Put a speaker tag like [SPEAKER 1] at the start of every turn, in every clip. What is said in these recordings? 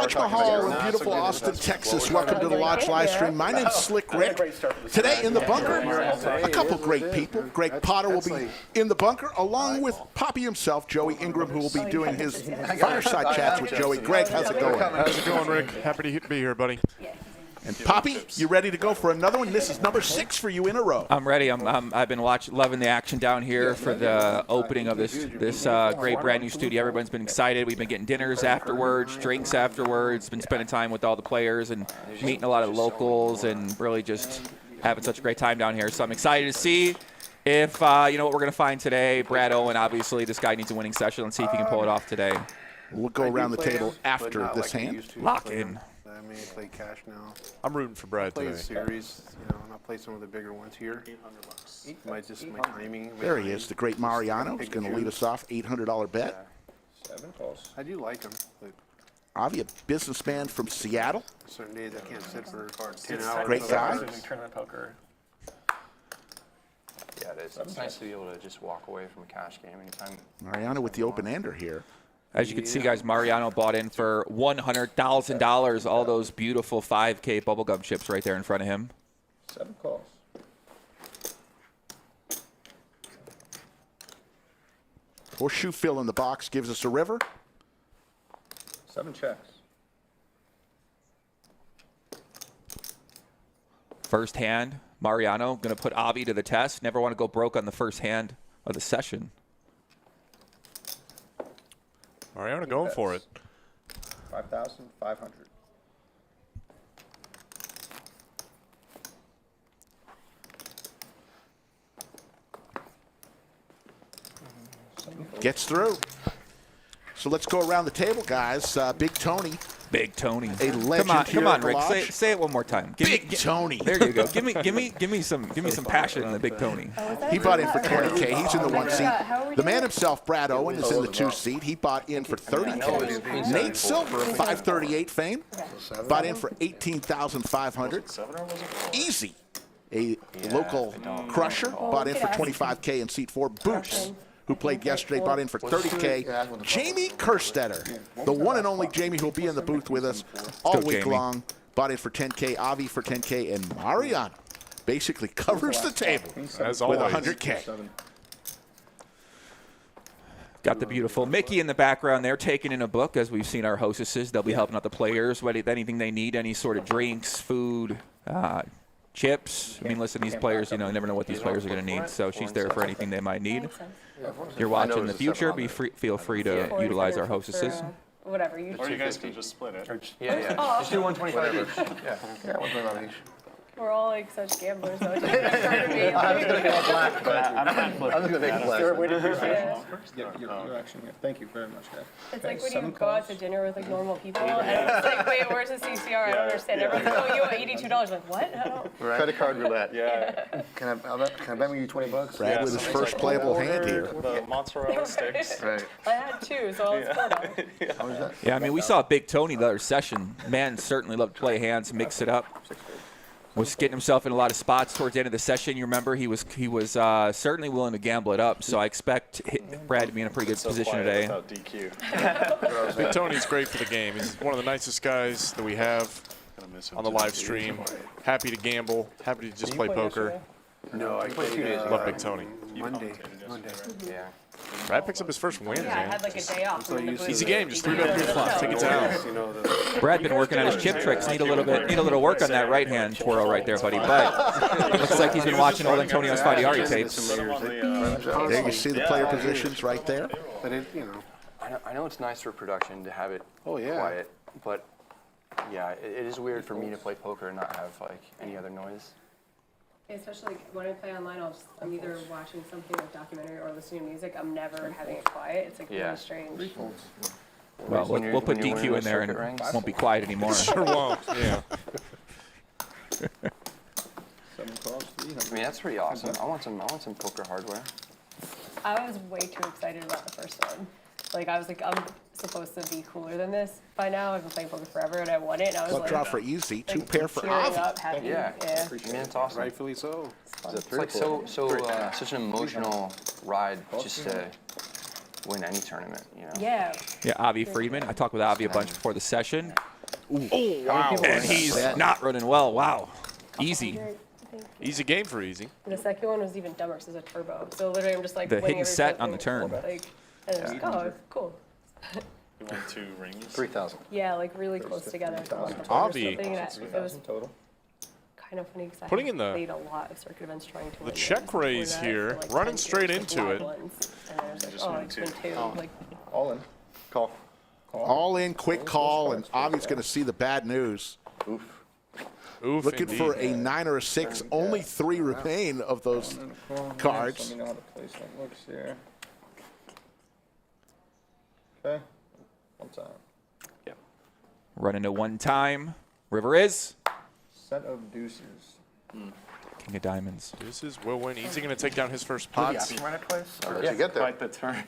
[SPEAKER 1] Taj Mahal in beautiful Austin, Texas. Welcome to the Lodge live stream. My name's Slick Rick. Today in the bunker, a couple great people. Greg Potter will be in the bunker, along with Poppy himself, Joey Ingram, who will be doing his fireside chats with Joey. Greg, how's it going?
[SPEAKER 2] How's it going, Rick? Happy to be here, buddy.
[SPEAKER 1] And Poppy, you ready to go for another one? This is number 6 for you in a row.
[SPEAKER 3] I'm ready. I've been loving the action down here for the opening of this great brand new studio. Everyone's been excited. We've been getting dinners afterwards, drinks afterwards. Been spending time with all the players and meeting a lot of locals and really just having such a great time down here. So I'm excited to see if you know what we're going to find today. Brad Owen, obviously, this guy needs a winning session. Let's see if he can pull it off today.
[SPEAKER 1] We'll go around the table after this hand.
[SPEAKER 3] Lock in.
[SPEAKER 4] I may play cash now.
[SPEAKER 2] I'm rooting for Brad
[SPEAKER 4] Play
[SPEAKER 2] today.
[SPEAKER 4] a series, and I'll play some of the bigger ones here. My timing.
[SPEAKER 1] There he is, the great Mariano. He's going to lead us off, $800 bet.
[SPEAKER 5] 7 calls.
[SPEAKER 4] I do like him, but
[SPEAKER 1] Avi, a businessman from Seattle.
[SPEAKER 4] certain days I can't sit for 10 hours.
[SPEAKER 1] Great guy.
[SPEAKER 5] Tournament poker. Yeah, it is. It's nice to be able to just walk away from a cash game anytime.
[SPEAKER 1] Mariano with the open-ender here.
[SPEAKER 3] As you can see, guys, Mariano bought in for $100,000. All those beautiful 5K bubblegum chips right there in front of him.
[SPEAKER 5] 7 calls.
[SPEAKER 1] Horseshoe fill in the box gives us a river.
[SPEAKER 5] 7 checks.
[SPEAKER 3] First hand, Mariano going to put Avi to the test. Never want to go broke on the first hand of the session.
[SPEAKER 2] Mariano going for it.
[SPEAKER 5] 5,500.
[SPEAKER 1] Gets through. So let's go around the table, guys. Big Tony.
[SPEAKER 3] Big Tony.
[SPEAKER 1] A legend
[SPEAKER 3] Come on,
[SPEAKER 1] here
[SPEAKER 3] Rick.
[SPEAKER 1] at the Lodge.
[SPEAKER 3] Say it one more time.
[SPEAKER 1] Tony.
[SPEAKER 3] There you go. Give me some passion in the Big Tony.
[SPEAKER 1] He bought in for 20K. He's in the 1 seat. The man himself, Brad Owen, is in the 2 seat. He bought in for 30K. Nate Silver, 538 fame, bought in for 18,500. Easy. A local crusher bought in for 25K in seat 4. Boots, who played yesterday, bought in for 30K. Jamie Kerstetter, the one and only Jamie, who will be in the booth with us all week long, bought in for 10K. Avi for 10K, and Mariano basically covers the table
[SPEAKER 2] As
[SPEAKER 1] with
[SPEAKER 2] always.
[SPEAKER 1] 100K.
[SPEAKER 3] Got the beautiful Mickey in the background there, taking in a book. As we've seen our hostesses, they'll be helping out the players with anything they need, any sort of drinks, food, chips. I mean, listen, these players, you never know what these players are going to need, so she's there for anything they might need. You're watching the future, feel free to utilize our hostesses.
[SPEAKER 6] Whatever you.
[SPEAKER 7] Or you guys can just split it.
[SPEAKER 5] Yeah. Just do 125 each. Yeah, 125 each.
[SPEAKER 6] We're all like such gamblers, though. It just occurred to me.
[SPEAKER 5] I was going to go black, but
[SPEAKER 7] I'm
[SPEAKER 5] I was going to make black.
[SPEAKER 6] Yeah.
[SPEAKER 5] You're actually here. Thank you very much, guys.
[SPEAKER 6] It's like when you go out to dinner with like normal people, and it's like, wait, where's the CCR? I don't understand. Everyone's like, oh, you owe $82. Like, what? I don't.
[SPEAKER 5] Credit card roulette.
[SPEAKER 7] Yeah.
[SPEAKER 5] Can I bet you $20?
[SPEAKER 1] Brad with his first playable hand here.
[SPEAKER 7] The mozzarella sticks.
[SPEAKER 5] Right.
[SPEAKER 6] I had 2, so I'll split them.
[SPEAKER 5] How much is that?
[SPEAKER 3] Yeah, I mean, we saw Big Tony the other session. Man certainly loved to play hands, mix it up. Was getting himself in a lot of spots towards the end of the session. You remember he was certainly willing to gamble it up. So I expect Brad to be in a pretty good position today.
[SPEAKER 7] DQ.
[SPEAKER 2] Big Tony's great for the game. He's one of the nicest guys that we have on the live stream. Happy to gamble. Happy to just play poker.
[SPEAKER 4] No, I played
[SPEAKER 5] 2 days.
[SPEAKER 2] Love Big Tony.
[SPEAKER 4] Monday.
[SPEAKER 5] Yeah.
[SPEAKER 2] Brad picks up his first win,
[SPEAKER 6] Yeah, I
[SPEAKER 2] man.
[SPEAKER 6] had like a day off. from the
[SPEAKER 2] Easy
[SPEAKER 6] booth.
[SPEAKER 2] game, just 3-bet 3 flop. Take it down.
[SPEAKER 3] Brad been working on his chip tricks. Need a little work on that right hand twirl right there, buddy. But looks like he's been watching old Antonio Spadari tapes.
[SPEAKER 1] There you see the player positions right there.
[SPEAKER 4] But it,
[SPEAKER 5] I know it's nice for production to have it
[SPEAKER 4] yeah.
[SPEAKER 5] quiet, but yeah, it is weird for me to play poker and not have like any other noise.
[SPEAKER 6] Especially like, when I play online, I'm either watching something like documentary or listening to music. I'm never having it quiet. It's like
[SPEAKER 5] Yeah.
[SPEAKER 6] really strange.
[SPEAKER 3] Well,
[SPEAKER 5] When
[SPEAKER 3] we'll put
[SPEAKER 5] you're winning
[SPEAKER 3] DQ in
[SPEAKER 5] those
[SPEAKER 3] there
[SPEAKER 5] circuit
[SPEAKER 3] and
[SPEAKER 5] rings.
[SPEAKER 3] won't be quiet anymore.
[SPEAKER 2] Sure won't. Yeah.
[SPEAKER 5] I mean, that's pretty awesome. I want some poker hardware.
[SPEAKER 6] I was way too excited about the first one. Like I was like, I'm supposed to be cooler than this by now. I've been playing poker forever, and I won it. And I was
[SPEAKER 1] Club
[SPEAKER 6] like,
[SPEAKER 1] draw for easy. 2
[SPEAKER 6] like,
[SPEAKER 1] pair for
[SPEAKER 6] tearing
[SPEAKER 1] Avi.
[SPEAKER 6] up, happy.
[SPEAKER 5] Yeah.
[SPEAKER 6] Yeah.
[SPEAKER 5] I mean, it's awesome.
[SPEAKER 4] Rightfully so.
[SPEAKER 5] It's like such an emotional ride just to win any tournament,
[SPEAKER 6] Yeah.
[SPEAKER 3] Yeah, Avi Freedman. I talked with Avi a bunch before the session.
[SPEAKER 2] Wow.
[SPEAKER 3] And he's not running well. Wow. Easy.
[SPEAKER 2] Easy game for easy.
[SPEAKER 6] The second one was even dumber because it was a turbo. So literally, I'm just like
[SPEAKER 3] The
[SPEAKER 6] winning
[SPEAKER 3] hidden
[SPEAKER 6] every
[SPEAKER 3] set
[SPEAKER 6] flip
[SPEAKER 3] on the
[SPEAKER 6] and,
[SPEAKER 3] turn.
[SPEAKER 6] Like, and it's like, oh, cool.
[SPEAKER 7] You won 2 rings.
[SPEAKER 4] 3,000.
[SPEAKER 6] Yeah, like really close together.
[SPEAKER 2] Avi.
[SPEAKER 6] It was
[SPEAKER 4] Total.
[SPEAKER 6] kind of funny because I
[SPEAKER 2] Putting in the-
[SPEAKER 6] played a lot of circuit events trying to win
[SPEAKER 2] check
[SPEAKER 6] them before
[SPEAKER 2] raise
[SPEAKER 6] that
[SPEAKER 2] here,
[SPEAKER 6] for, like,
[SPEAKER 2] running
[SPEAKER 6] 10
[SPEAKER 2] straight
[SPEAKER 6] years, just
[SPEAKER 2] into
[SPEAKER 6] live
[SPEAKER 2] it.
[SPEAKER 6] ones. And I was like,
[SPEAKER 7] just
[SPEAKER 6] oh,
[SPEAKER 7] win
[SPEAKER 6] it's been 2. Like,
[SPEAKER 4] All in. Call.
[SPEAKER 1] All in, quick call, and Avi's going to see the bad news.
[SPEAKER 2] Oof,
[SPEAKER 1] Looking
[SPEAKER 2] indeed.
[SPEAKER 1] for a 9 or a 6. Only 3 remain of those cards.
[SPEAKER 8] Let me know how the placement looks here. Okay. One time.
[SPEAKER 3] Running to one time. River is
[SPEAKER 8] Set of deuces.
[SPEAKER 3] king of diamonds.
[SPEAKER 2] This is will win. Easy going to take down his first
[SPEAKER 5] Yeah,
[SPEAKER 2] pot.
[SPEAKER 5] run it twice.
[SPEAKER 4] I'll let you get there.
[SPEAKER 7] Quite the turn.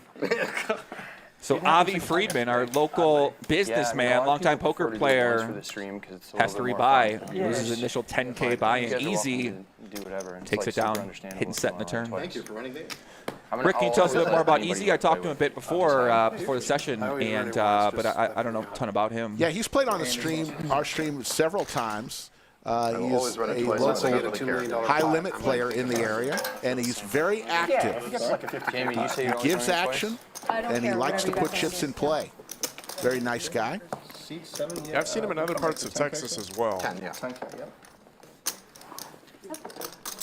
[SPEAKER 3] So Avi Freedman, our local businessman, longtime poker player, has to rebuy. Loses his initial 10K buy-in. Easy takes it down, hidden set in the turn.
[SPEAKER 4] Thank you for running game.
[SPEAKER 3] Rick, can you tell us a bit more about Easy? I talked to him a bit before the session, and but I don't know a ton about him.
[SPEAKER 1] Yeah, he's played on the stream, our stream, several times. He is a local high-limit player in the area, and he's very active. He gives action, and he likes to put chips in play. Very nice guy.
[SPEAKER 8] Seat 7.
[SPEAKER 2] Yeah, I've seen him in other parts of Texas as well.
[SPEAKER 8] 10K, yeah.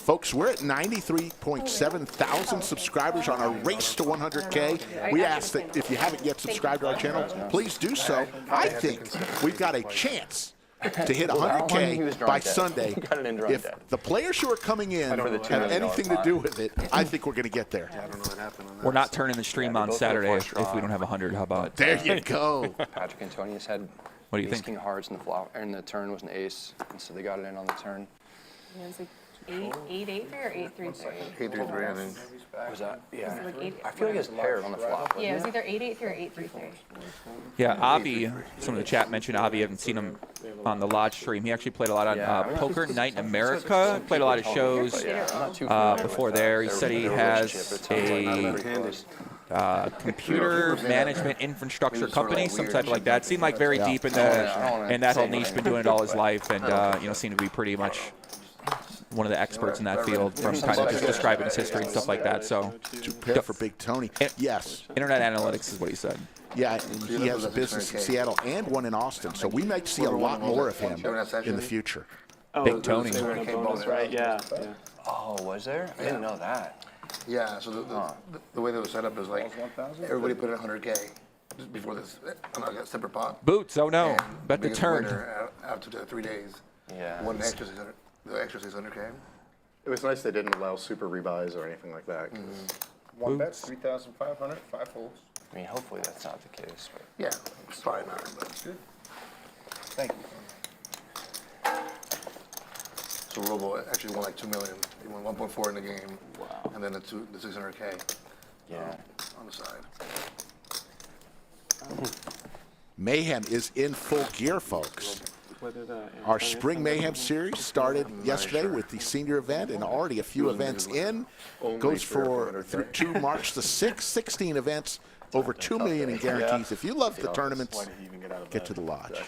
[SPEAKER 1] Folks, we're at 93.7 thousand subscribers on our race to 100K. We ask that if you haven't yet subscribed to our channel, please do so. I think we've got a chance to hit 100K by Sunday. If the players who are coming in have anything to do with it, I think we're going to get there.
[SPEAKER 3] We're not turning the stream on Saturday if we don't have 100. How about?
[SPEAKER 1] There you go.
[SPEAKER 5] Patrick Antonius had
[SPEAKER 3] What do you
[SPEAKER 5] ace
[SPEAKER 3] think?
[SPEAKER 5] king hearts in the flop, and the turn was an ace, and so they got it in on the turn.
[SPEAKER 6] it was like 8-8-3 or 8-3-3.
[SPEAKER 4] 8-3-3, I think.
[SPEAKER 5] Was that? Yeah.
[SPEAKER 6] Like 8,
[SPEAKER 5] I feel like it's paired on the flop.
[SPEAKER 6] yeah, it was either 8-8-3 or 8-3-3.
[SPEAKER 3] Yeah, Avi, some of the chat mentioned Avi. I haven't seen him on the Lodge stream. He actually played a lot on Poker Night in America. Played a lot of shows before there. He said he has a computer management infrastructure company, some type of like that. Seemed like very deep in that whole niche. Been doing it all his life, and seemed to be pretty much one of the experts in that field from kind of just describing his history and stuff like that. So,
[SPEAKER 1] To pair for Big Tony. Yes.
[SPEAKER 3] internet analytics is what he said.
[SPEAKER 1] Yeah, and he has a business in Seattle and one in Austin, so we might see a lot more of him in the future.
[SPEAKER 3] Big Tony.
[SPEAKER 7] Bonus, right? Yeah.
[SPEAKER 5] Oh, was there? I didn't know that.
[SPEAKER 4] Yeah, so the way that was set up is like everybody put in 100K just before this on a separate pot.
[SPEAKER 3] Boots, oh no.
[SPEAKER 4] And
[SPEAKER 3] Bet the
[SPEAKER 4] biggest
[SPEAKER 3] turn.
[SPEAKER 4] winner after the 3 days.
[SPEAKER 5] Yeah.
[SPEAKER 4] Won the extra 600K.
[SPEAKER 9] It was nice they didn't allow super rebuys or anything like that.
[SPEAKER 8] One bet, 3,500, 5 folds.
[SPEAKER 5] I mean, hopefully that's not the case. But
[SPEAKER 4] Yeah, it's probably not, but
[SPEAKER 8] Good. Thank you.
[SPEAKER 4] so Robo actually won like 2 million. He won 1.4 in the game. Wow. And then the 600K
[SPEAKER 5] yeah.
[SPEAKER 4] on the side.
[SPEAKER 1] Mayhem is in full gear, folks. Our Spring Mayhem series started yesterday with the senior event, and already a few events in. Goes for to March the 6th, 16 events, over 2 million in guarantees. If you love the tournaments, get to the Lodge.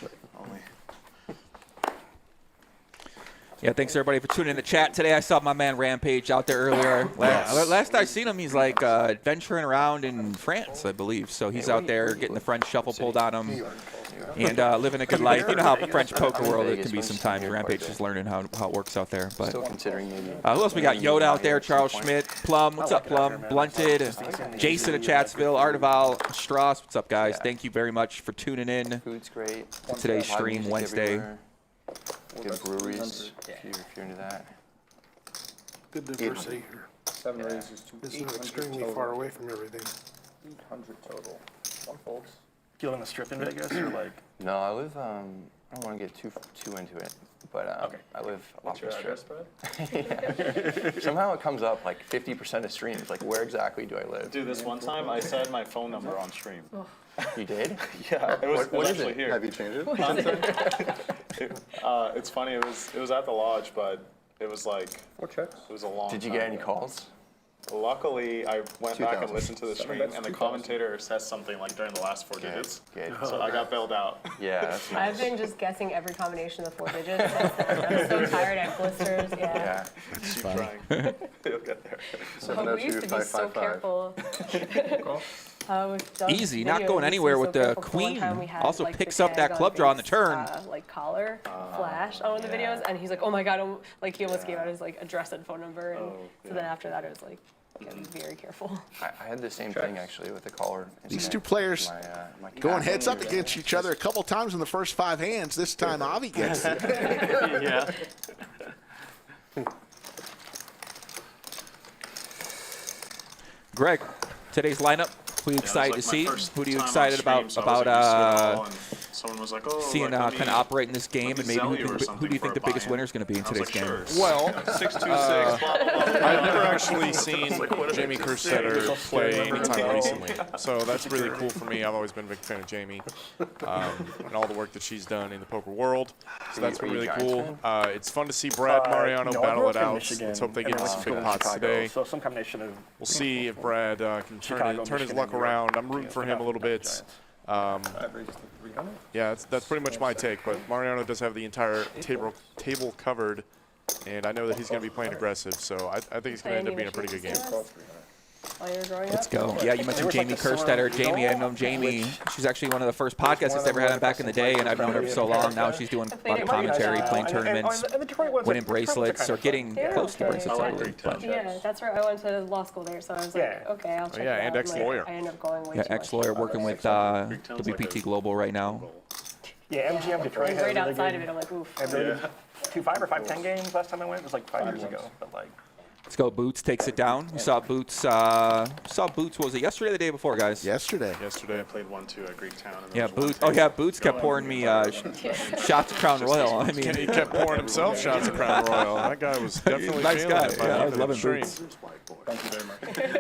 [SPEAKER 3] Yeah, thanks everybody for tuning in the chat today. I saw my man Rampage out there earlier. Last I seen him, he's like adventuring around in France, I believe. So he's out there getting the French shuffle pulled on him and living a good life. You know how French poker world it can be sometimes. Rampage is learning how it works out there. But
[SPEAKER 5] Still considering maybe.
[SPEAKER 3] who else we got? Yoda out there, Charles Schmidt, Plum. What's up, Plum? Blunted, Jason of Chatsville, Arteval, Strauss. What's up, guys? Thank you very much for tuning in
[SPEAKER 5] Food's great.
[SPEAKER 3] to today's
[SPEAKER 5] Live
[SPEAKER 3] stream
[SPEAKER 5] music
[SPEAKER 3] Wednesday.
[SPEAKER 5] everywhere. Good breweries, if you're into that.
[SPEAKER 4] Good diversity here.
[SPEAKER 8] 7 raises, 2
[SPEAKER 4] This is extremely far away from everything.
[SPEAKER 8] 800 total. 1 folds.
[SPEAKER 7] You live in a strip in Vegas or like?
[SPEAKER 5] No, I live. I don't want to get too into it, but I live off the strip. Yeah. Somehow it comes up like 50% of streams. Like, where exactly do I live?
[SPEAKER 7] Dude, this one time I said my phone number on stream.
[SPEAKER 5] You did?
[SPEAKER 7] Yeah, it was
[SPEAKER 5] What is
[SPEAKER 7] actually
[SPEAKER 5] it?
[SPEAKER 7] here.
[SPEAKER 9] Have you changed it?
[SPEAKER 7] It's funny. It was at the lodge, but it was like
[SPEAKER 8] 4 checks.
[SPEAKER 7] it was a long.
[SPEAKER 5] Did you
[SPEAKER 7] time
[SPEAKER 5] get any
[SPEAKER 7] ago.
[SPEAKER 5] calls?
[SPEAKER 7] Luckily, I went back and
[SPEAKER 9] 2,000.
[SPEAKER 7] listened to the stream, and the commentator says something like during the last 4 digits.
[SPEAKER 5] Good.
[SPEAKER 7] So I got bailed out.
[SPEAKER 5] Yeah, that's nice.
[SPEAKER 6] I've been just guessing every combination of 4 digits. I'm so tired. I have blisters. Yeah.
[SPEAKER 5] Yeah.
[SPEAKER 7] Keep trying. You'll get there.
[SPEAKER 6] Oh, we used to be so
[SPEAKER 9] 702-555.
[SPEAKER 6] careful. With Doug's
[SPEAKER 3] Easy, not
[SPEAKER 6] videos,
[SPEAKER 3] going
[SPEAKER 6] we used to
[SPEAKER 3] anywhere
[SPEAKER 6] be
[SPEAKER 3] with
[SPEAKER 6] so
[SPEAKER 3] the
[SPEAKER 6] careful, 'cause one
[SPEAKER 3] queen.
[SPEAKER 6] time we had,
[SPEAKER 3] Also
[SPEAKER 6] like, the
[SPEAKER 3] picks up that
[SPEAKER 6] tag
[SPEAKER 3] club draw on the
[SPEAKER 6] his,
[SPEAKER 3] turn.
[SPEAKER 6] like collar flash on one of the videos, and he's like, "Oh my god!" Like he almost gave out his like address and phone number, and so then after that, it was like, you gotta be very careful.
[SPEAKER 5] I had the same thing actually with the collar.
[SPEAKER 1] These
[SPEAKER 5] incident.
[SPEAKER 1] two players
[SPEAKER 5] My
[SPEAKER 1] going
[SPEAKER 5] cat-
[SPEAKER 1] heads up against each other a couple times in the first 5 hands. This time Avi gets it.
[SPEAKER 7] Yeah.
[SPEAKER 3] Greg, today's lineup. Who are you excited to see? Who are you excited about
[SPEAKER 7] Someone was like, oh,
[SPEAKER 3] seeing
[SPEAKER 7] like,
[SPEAKER 3] kind of operate in this game, and maybe
[SPEAKER 7] sell
[SPEAKER 3] who
[SPEAKER 7] you or
[SPEAKER 3] do you
[SPEAKER 7] something
[SPEAKER 3] think
[SPEAKER 7] for
[SPEAKER 3] the
[SPEAKER 7] a
[SPEAKER 3] biggest
[SPEAKER 7] buy-in.
[SPEAKER 3] winner is going to be in
[SPEAKER 7] I was
[SPEAKER 3] today's
[SPEAKER 7] like,
[SPEAKER 3] game?
[SPEAKER 7] sure.
[SPEAKER 2] Well,
[SPEAKER 7] 626, blah, blah, blah.
[SPEAKER 2] I've never actually seen Jamie Kerstetter play anytime recently, so that's really cool for me. I've always been a big fan of Jamie and all the work that she's done in the poker world, so that's been really cool. It's fun to see Brad Mariano
[SPEAKER 7] No, I
[SPEAKER 2] battle
[SPEAKER 7] grew
[SPEAKER 2] it
[SPEAKER 7] up in
[SPEAKER 2] out.
[SPEAKER 7] Michigan,
[SPEAKER 2] Let's hope they
[SPEAKER 7] and
[SPEAKER 2] get
[SPEAKER 7] then
[SPEAKER 2] some
[SPEAKER 7] I
[SPEAKER 2] big
[SPEAKER 7] went to
[SPEAKER 2] pots
[SPEAKER 7] Chicago,
[SPEAKER 2] today.
[SPEAKER 7] So some combination of
[SPEAKER 2] We'll see if Brad can
[SPEAKER 7] Chicago,
[SPEAKER 2] turn his
[SPEAKER 7] Michigan,
[SPEAKER 2] luck
[SPEAKER 7] and New York.
[SPEAKER 2] around. I'm rooting for him a little bit. Yeah, that's pretty much my take. But Mariano does have the entire table covered, and I know that he's going to be playing aggressive. So I think he's going to end up being a pretty good game.
[SPEAKER 6] While you were growing
[SPEAKER 3] Let's
[SPEAKER 6] up?
[SPEAKER 3] go. Yeah, you mentioned Jamie Kerstetter. Jamie, I've known Jamie. She's actually one of the first podcasts I ever had on back in the day, and I've known her for so long. Now she's doing a lot of commentary, playing tournaments, winning bracelets, or getting close to bracelets, I believe. But
[SPEAKER 6] Yeah, that's right. I went to law school there, so I was like, okay, I'll check
[SPEAKER 2] yeah,
[SPEAKER 6] it out.
[SPEAKER 2] and ex-lawyer.
[SPEAKER 6] I ended up going way
[SPEAKER 3] yeah,
[SPEAKER 6] too much.
[SPEAKER 3] ex-lawyer working with WPT Global right now.
[SPEAKER 7] Yeah, MGM Detroit had a
[SPEAKER 6] Right
[SPEAKER 7] really
[SPEAKER 6] outside
[SPEAKER 7] good-
[SPEAKER 6] of it, I'm like, oof.
[SPEAKER 7] had really good 2-5 or 5-10 games last time I went. It was like 5 years ago, but like.
[SPEAKER 3] Let's go. Boots takes it down. We saw Boots. What was it yesterday or the day before, guys?
[SPEAKER 1] Yesterday.
[SPEAKER 7] Yesterday I played 1-2 at Greektown. And
[SPEAKER 3] Yeah, Boots. Oh yeah, Boots kept pouring me shots of Crown Royal. I mean,
[SPEAKER 2] He kept pouring himself shots of Crown Royal. That guy was definitely
[SPEAKER 3] nice
[SPEAKER 2] feeling
[SPEAKER 3] guy.
[SPEAKER 2] it by the
[SPEAKER 3] Yeah, I
[SPEAKER 2] end
[SPEAKER 3] was
[SPEAKER 2] of the
[SPEAKER 3] loving
[SPEAKER 2] stream.
[SPEAKER 3] Boots.
[SPEAKER 8] Thank you very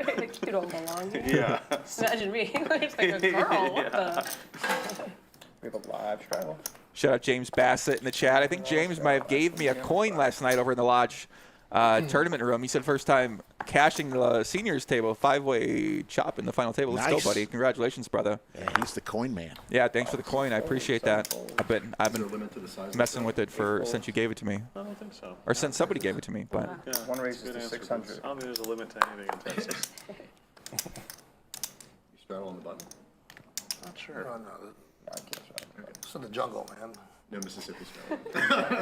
[SPEAKER 8] much.
[SPEAKER 6] Like, you don't belong here.
[SPEAKER 7] Yeah.
[SPEAKER 6] Imagine me. It's like a girl. What the?
[SPEAKER 8] We have a live straddle.
[SPEAKER 3] Shout out James Bassett in the chat. I think James might have gave me a coin last night over in the lodge tournament room. He said first time cashing the seniors table, 5-way chop in the final table. Let's
[SPEAKER 1] Nice.
[SPEAKER 3] go, buddy. Congratulations, brother.
[SPEAKER 1] Yeah, he's the coin man.
[SPEAKER 3] Yeah, thanks for the coin. I appreciate that. I've been messing with it since you gave it to me,
[SPEAKER 7] I don't think so.
[SPEAKER 3] or since somebody gave it to me. But
[SPEAKER 7] Yeah,
[SPEAKER 8] One raises
[SPEAKER 7] good
[SPEAKER 8] to
[SPEAKER 7] answer,
[SPEAKER 8] 600.
[SPEAKER 7] Bruce. I don't think there's a limit to anything in Texas.
[SPEAKER 9] You straddle on the button.
[SPEAKER 7] Not sure.
[SPEAKER 4] No, it's in the jungle, man.
[SPEAKER 9] No Mississippi straddle.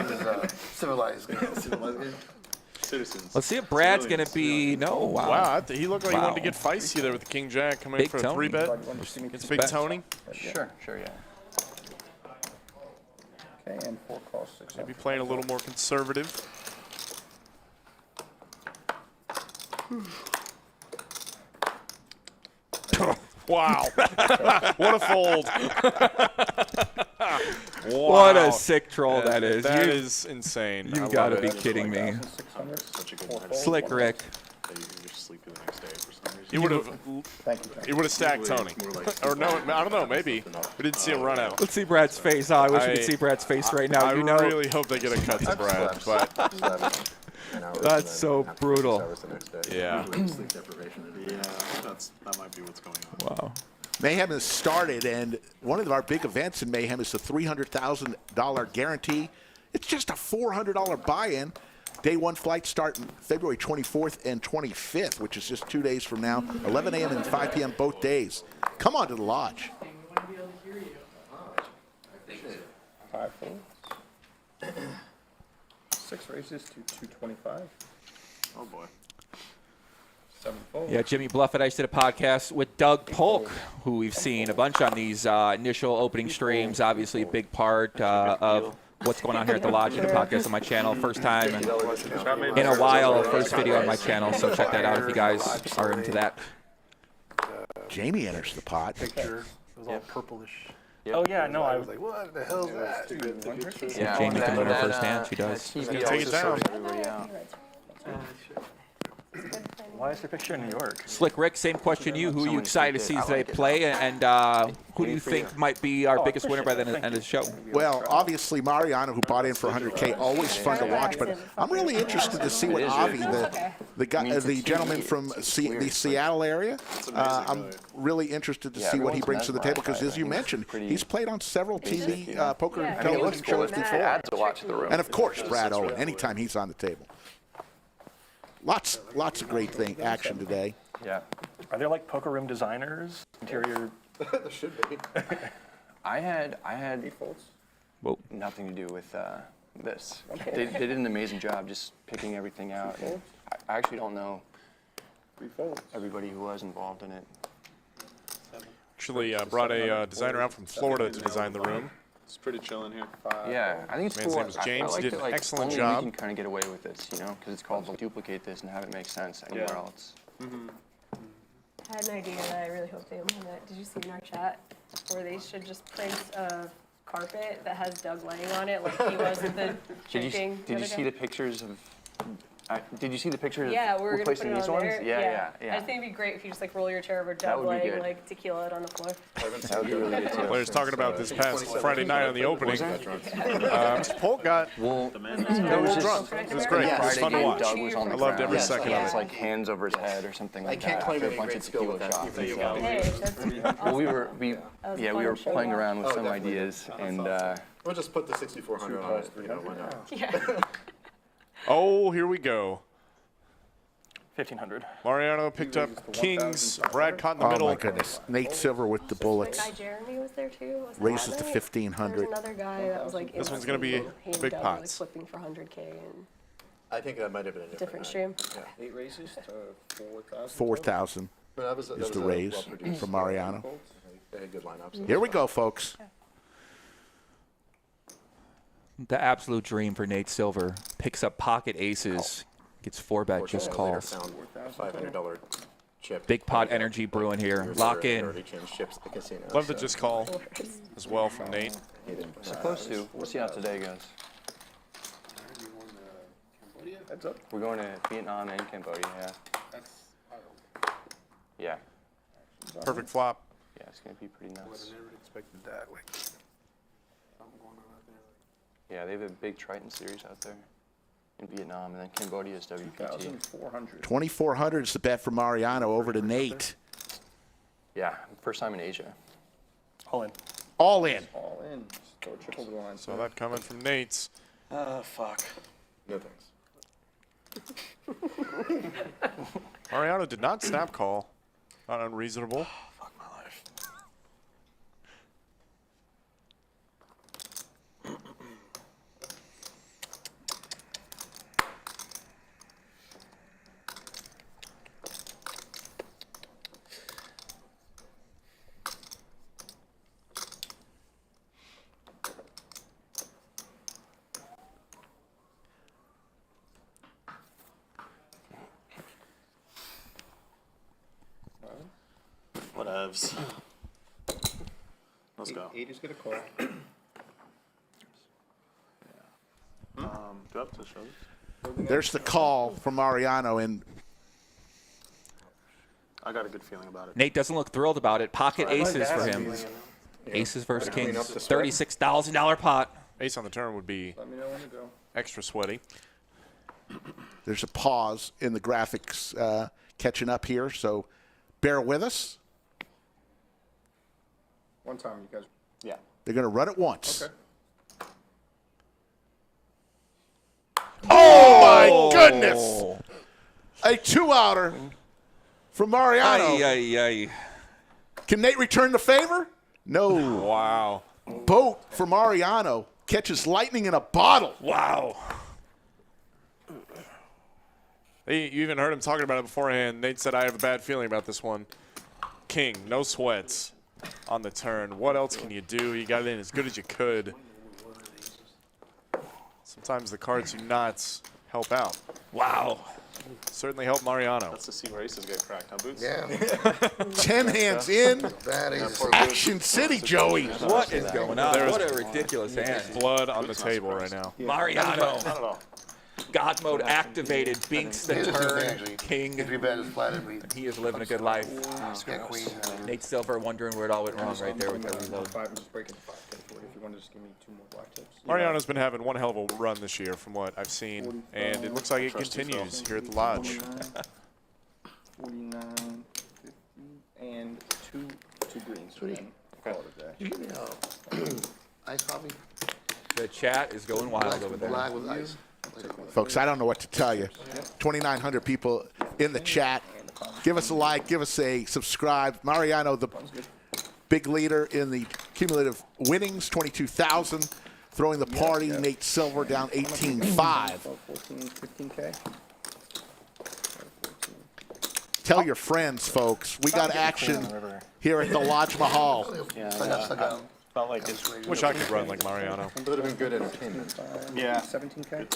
[SPEAKER 4] It was civilized. Civilized.
[SPEAKER 7] Citizens.
[SPEAKER 3] let's see if Brad's gonna be. No, wow.
[SPEAKER 2] Wow, he looked like he wanted to
[SPEAKER 3] Wow.
[SPEAKER 2] get feisty there with the King Jack coming
[SPEAKER 3] Big
[SPEAKER 2] in for a
[SPEAKER 3] Tony.
[SPEAKER 2] 3-bet.
[SPEAKER 8] Everybody want to see me
[SPEAKER 2] It's
[SPEAKER 8] to
[SPEAKER 2] Big
[SPEAKER 3] bet.
[SPEAKER 2] Tony.
[SPEAKER 5] Sure, yeah.
[SPEAKER 8] Okay, and 4 calls 600.
[SPEAKER 2] Maybe playing a little more conservative. Wow. What a fold. Wow.
[SPEAKER 3] What a sick troll that is.
[SPEAKER 2] That
[SPEAKER 3] You-
[SPEAKER 2] is insane. I
[SPEAKER 3] You
[SPEAKER 2] love
[SPEAKER 3] gotta
[SPEAKER 2] it.
[SPEAKER 3] be kidding me.
[SPEAKER 8] 600.
[SPEAKER 7] Such a good night.
[SPEAKER 3] Slick Rick.
[SPEAKER 7] You're sleepy the next day for some reason.
[SPEAKER 2] He would have
[SPEAKER 8] Thank you, John.
[SPEAKER 2] he would have stacked Tony. Or no, I don't know, maybe. We didn't see a run out.
[SPEAKER 3] Let's see Brad's face. Oh, I wish we could
[SPEAKER 2] I-
[SPEAKER 3] see Brad's face right now.
[SPEAKER 2] I
[SPEAKER 3] You know,
[SPEAKER 2] really hope they get a cut to Brad, but
[SPEAKER 3] That's so brutal.
[SPEAKER 2] yeah.
[SPEAKER 7] Yeah, that might be what's going on.
[SPEAKER 3] Wow.
[SPEAKER 1] Mayhem has started, and one of our big events in Mayhem is the $300,000 guarantee. It's just a $400 buy-in. Day one flights start February 24th and 25th, which is just 2 days from now, 11 a.m. and 5 p.m. both days. Come on to the lodge.
[SPEAKER 8] 5 folds. 6 raises to 225.
[SPEAKER 7] Oh boy.
[SPEAKER 8] 7 folds.
[SPEAKER 3] Yeah, Jimmy Bluffett. I just did a podcast with Doug Polk, who we've seen a bunch on these initial opening streams. Obviously, a big part of what's going on here at the lodge and the podcast on my channel. First time in a while, first video on my channel. So check that out if you guys are into that.
[SPEAKER 1] Jamie enters the pot.
[SPEAKER 7] Picture. It was all purplish. Oh yeah, no, I was like,
[SPEAKER 4] What the hell is that?
[SPEAKER 5] Yeah,
[SPEAKER 3] Jamie can win her first
[SPEAKER 5] that,
[SPEAKER 3] hand. She does.
[SPEAKER 5] TV
[SPEAKER 2] Take it
[SPEAKER 5] also
[SPEAKER 2] down.
[SPEAKER 5] shows everybody out.
[SPEAKER 7] Why is your picture in New York?
[SPEAKER 3] Slick Rick, same question to you. Who are you
[SPEAKER 5] Someone
[SPEAKER 3] excited to
[SPEAKER 5] tweaked
[SPEAKER 3] see
[SPEAKER 5] it. I
[SPEAKER 3] today
[SPEAKER 5] like it.
[SPEAKER 3] play, and who do you think might be our biggest winner by the end of the show?
[SPEAKER 1] Well, obviously Mariano, who bought in for 100K, always fun to watch. But I'm really interested to see what Avi, the gentleman from the Seattle area, I'm really interested to see what he brings to the table because, as you mentioned, he's played on several TV poker television shows
[SPEAKER 5] It
[SPEAKER 1] before.
[SPEAKER 5] adds a lot to the room.
[SPEAKER 1] And of course, Brad Owen, anytime he's on the table. Lots of great action today.
[SPEAKER 5] Yeah.
[SPEAKER 7] Are there like poker room designers? Interior.
[SPEAKER 9] There should be.
[SPEAKER 5] I had
[SPEAKER 3] Whoa.
[SPEAKER 5] nothing to do with this. They did an amazing job just picking everything out. And I actually don't know everybody who was involved in it.
[SPEAKER 2] Actually, brought a designer out from Florida to design the room.
[SPEAKER 8] It's pretty chill in here.
[SPEAKER 5] Yeah, I think it's
[SPEAKER 2] Man's
[SPEAKER 5] cool.
[SPEAKER 2] name is James.
[SPEAKER 5] I like
[SPEAKER 2] Did
[SPEAKER 5] that,
[SPEAKER 2] an
[SPEAKER 5] like,
[SPEAKER 2] excellent
[SPEAKER 5] only
[SPEAKER 2] job.
[SPEAKER 5] we can kind of get away with this, you know, because it's called to duplicate this and have it make sense anywhere else.
[SPEAKER 6] I had an idea that I really hope they implement. Did you see in our chat where they should just print a carpet that has Doug laying on it like he was at the drinking?
[SPEAKER 5] Did you see the pictures of? Did you see the pictures?
[SPEAKER 6] Yeah,
[SPEAKER 5] of
[SPEAKER 6] we're gonna put
[SPEAKER 5] replacing
[SPEAKER 6] it
[SPEAKER 5] these
[SPEAKER 6] on
[SPEAKER 5] ones?
[SPEAKER 6] there.
[SPEAKER 5] Yeah.
[SPEAKER 6] I just think it'd be great if you just like roll your chair over
[SPEAKER 5] That
[SPEAKER 6] Doug
[SPEAKER 5] would be
[SPEAKER 6] laying
[SPEAKER 5] good.
[SPEAKER 6] like tequila on the floor.
[SPEAKER 5] That would be really good too.
[SPEAKER 2] Players talking about this past Friday night on the opening. Mr. Polk got
[SPEAKER 5] Well,
[SPEAKER 2] a little drunk. It was great. It was fun to watch.
[SPEAKER 5] Doug was on the
[SPEAKER 2] I loved every
[SPEAKER 5] ground.
[SPEAKER 2] second
[SPEAKER 5] Yeah,
[SPEAKER 2] of
[SPEAKER 5] it's
[SPEAKER 2] it.
[SPEAKER 5] like hands over his head or something like
[SPEAKER 9] can't
[SPEAKER 5] that.
[SPEAKER 9] claim
[SPEAKER 5] after
[SPEAKER 9] any
[SPEAKER 5] a bunch
[SPEAKER 9] great
[SPEAKER 5] of
[SPEAKER 9] skill with
[SPEAKER 5] tequila
[SPEAKER 9] that.
[SPEAKER 5] shots.
[SPEAKER 6] Hey, that's
[SPEAKER 5] Well, we
[SPEAKER 6] was
[SPEAKER 5] we
[SPEAKER 6] fun
[SPEAKER 5] were
[SPEAKER 6] to show
[SPEAKER 5] playing
[SPEAKER 6] off.
[SPEAKER 5] around with some
[SPEAKER 9] definitely.
[SPEAKER 5] ideas, and
[SPEAKER 9] We'll just put the 6,400 on it. You know, why not?
[SPEAKER 6] Yeah.
[SPEAKER 2] Oh, here we go.
[SPEAKER 7] 1,500.
[SPEAKER 2] Mariano picked up kings. Brad caught in the
[SPEAKER 1] Oh
[SPEAKER 2] middle.
[SPEAKER 1] my goodness. Nate Silver with the bullets.
[SPEAKER 6] That guy Jeremy was there too. Was that
[SPEAKER 1] Raises
[SPEAKER 6] that
[SPEAKER 1] to
[SPEAKER 6] night?
[SPEAKER 1] 1,500.
[SPEAKER 6] There was another guy that was like.
[SPEAKER 2] This one's gonna be
[SPEAKER 6] he and
[SPEAKER 2] big
[SPEAKER 6] Doug
[SPEAKER 2] pots.
[SPEAKER 6] Were, like, flipping for 100K and
[SPEAKER 9] I think that might have been a
[SPEAKER 6] different
[SPEAKER 9] night.
[SPEAKER 6] stream.
[SPEAKER 8] 8 raises to 4,000.
[SPEAKER 1] 4,000
[SPEAKER 9] But that was
[SPEAKER 1] is the raise
[SPEAKER 9] well-produced.
[SPEAKER 1] from Mariano.
[SPEAKER 9] They had good lineups.
[SPEAKER 1] Here we go, folks.
[SPEAKER 3] The absolute dream for Nate Silver. Picks up pocket aces. Gets 4-bet, just calls.
[SPEAKER 9] $500 chip.
[SPEAKER 3] Big pot energy brewing here. Lock in.
[SPEAKER 9] Already changed chips at the casino.
[SPEAKER 2] Love the just call as well from Nate.
[SPEAKER 5] supposed to. We'll see how today goes.
[SPEAKER 8] Heads up.
[SPEAKER 5] We're going to Vietnam and Cambodia. Yeah.
[SPEAKER 2] Perfect flop.
[SPEAKER 5] Yeah, it's gonna be pretty nuts.
[SPEAKER 8] Never expected that. Like,
[SPEAKER 5] Yeah, they have a big Triton series out there in Vietnam, and then Cambodia is WPT.
[SPEAKER 8] 2,400.
[SPEAKER 1] 2,400 is the bet for Mariano over to Nate.
[SPEAKER 5] Yeah, first time in Asia.
[SPEAKER 7] All in.
[SPEAKER 1] All in.
[SPEAKER 8] All in. Go triple the line.
[SPEAKER 2] So that coming from Nate's.
[SPEAKER 7] Fuck.
[SPEAKER 9] No thanks.
[SPEAKER 2] Mariano did not snap call. Not unreasonable.
[SPEAKER 7] Fuck my life.
[SPEAKER 9] Whatevs. Let's go.
[SPEAKER 8] 8 is going to call.
[SPEAKER 9] Do I have to show this?
[SPEAKER 1] There's the call from Mariano, and
[SPEAKER 9] I got a good feeling about it.
[SPEAKER 3] Nate doesn't look thrilled about it. Pocket aces for him. Aces versus kings. $36,000 pot.
[SPEAKER 2] Ace on the turn would be
[SPEAKER 8] Let me know when to go.
[SPEAKER 2] extra sweaty.
[SPEAKER 1] there's a pause in the graphics catching up here, so bear with us.
[SPEAKER 8] One time, you guys.
[SPEAKER 9] Yeah.
[SPEAKER 1] They're going to run it once.
[SPEAKER 8] Okay.
[SPEAKER 1] Oh, my goodness! A two-outer from Mariano.
[SPEAKER 3] Ay, ay, ay.
[SPEAKER 1] Can Nate return the favor? No.
[SPEAKER 2] Wow.
[SPEAKER 1] Boat for Mariano. Catches lightning in a bottle.
[SPEAKER 3] Wow.
[SPEAKER 2] You even heard him talking about it beforehand. Nate said, I have a bad feeling about this one. King, no sweats on the turn. What else can you do? You got it in as good as you could. Sometimes the cards do not help out.
[SPEAKER 3] Wow.
[SPEAKER 2] Certainly helped Mariano.
[SPEAKER 9] That's to see where aces get cracked, huh, Boots?
[SPEAKER 4] Yeah,
[SPEAKER 1] 10 hands in.
[SPEAKER 4] that is.
[SPEAKER 1] Action City, Joey.
[SPEAKER 3] What is going on?
[SPEAKER 2] There's
[SPEAKER 3] What a ridiculous hand.
[SPEAKER 2] Blood on the table right now.
[SPEAKER 3] Mariano.
[SPEAKER 9] Not at all.
[SPEAKER 3] God mode activated. Binks the
[SPEAKER 4] Here's the thing,
[SPEAKER 3] turn.
[SPEAKER 4] actually.
[SPEAKER 3] King.
[SPEAKER 4] If you bet is flatted, we
[SPEAKER 3] He is living a good life.
[SPEAKER 4] get queen.
[SPEAKER 3] Nate Silver wondering where it all went wrong right there with the reload.
[SPEAKER 8] 5 and just break it to 5. If you want to just give me 2 more black tips.
[SPEAKER 2] Mariano's been having one hell of a run this year from what I've seen, and it looks like it continues here at the Lodge.
[SPEAKER 8] 49, 50, and two greens.
[SPEAKER 4] Sweet.
[SPEAKER 8] Call it a day.
[SPEAKER 4] You give me iced coffee?
[SPEAKER 3] The chat is going wild over there.
[SPEAKER 4] Black with ice.
[SPEAKER 1] Folks, I don't know what to tell you. 2,900 people in the chat. Give us a like, give us a subscribe. Mariano, the big leader in the cumulative winnings, 22,000. Throwing the party, Nate Silver down 18-5.
[SPEAKER 8] 14, 15K.
[SPEAKER 1] Tell your friends, folks. We got action here at the Lodge Mahal.
[SPEAKER 7] Felt like it's
[SPEAKER 2] Wish I could run like Mariano.
[SPEAKER 9] It would have been good entertainment.
[SPEAKER 7] Yeah.
[SPEAKER 8] 17K.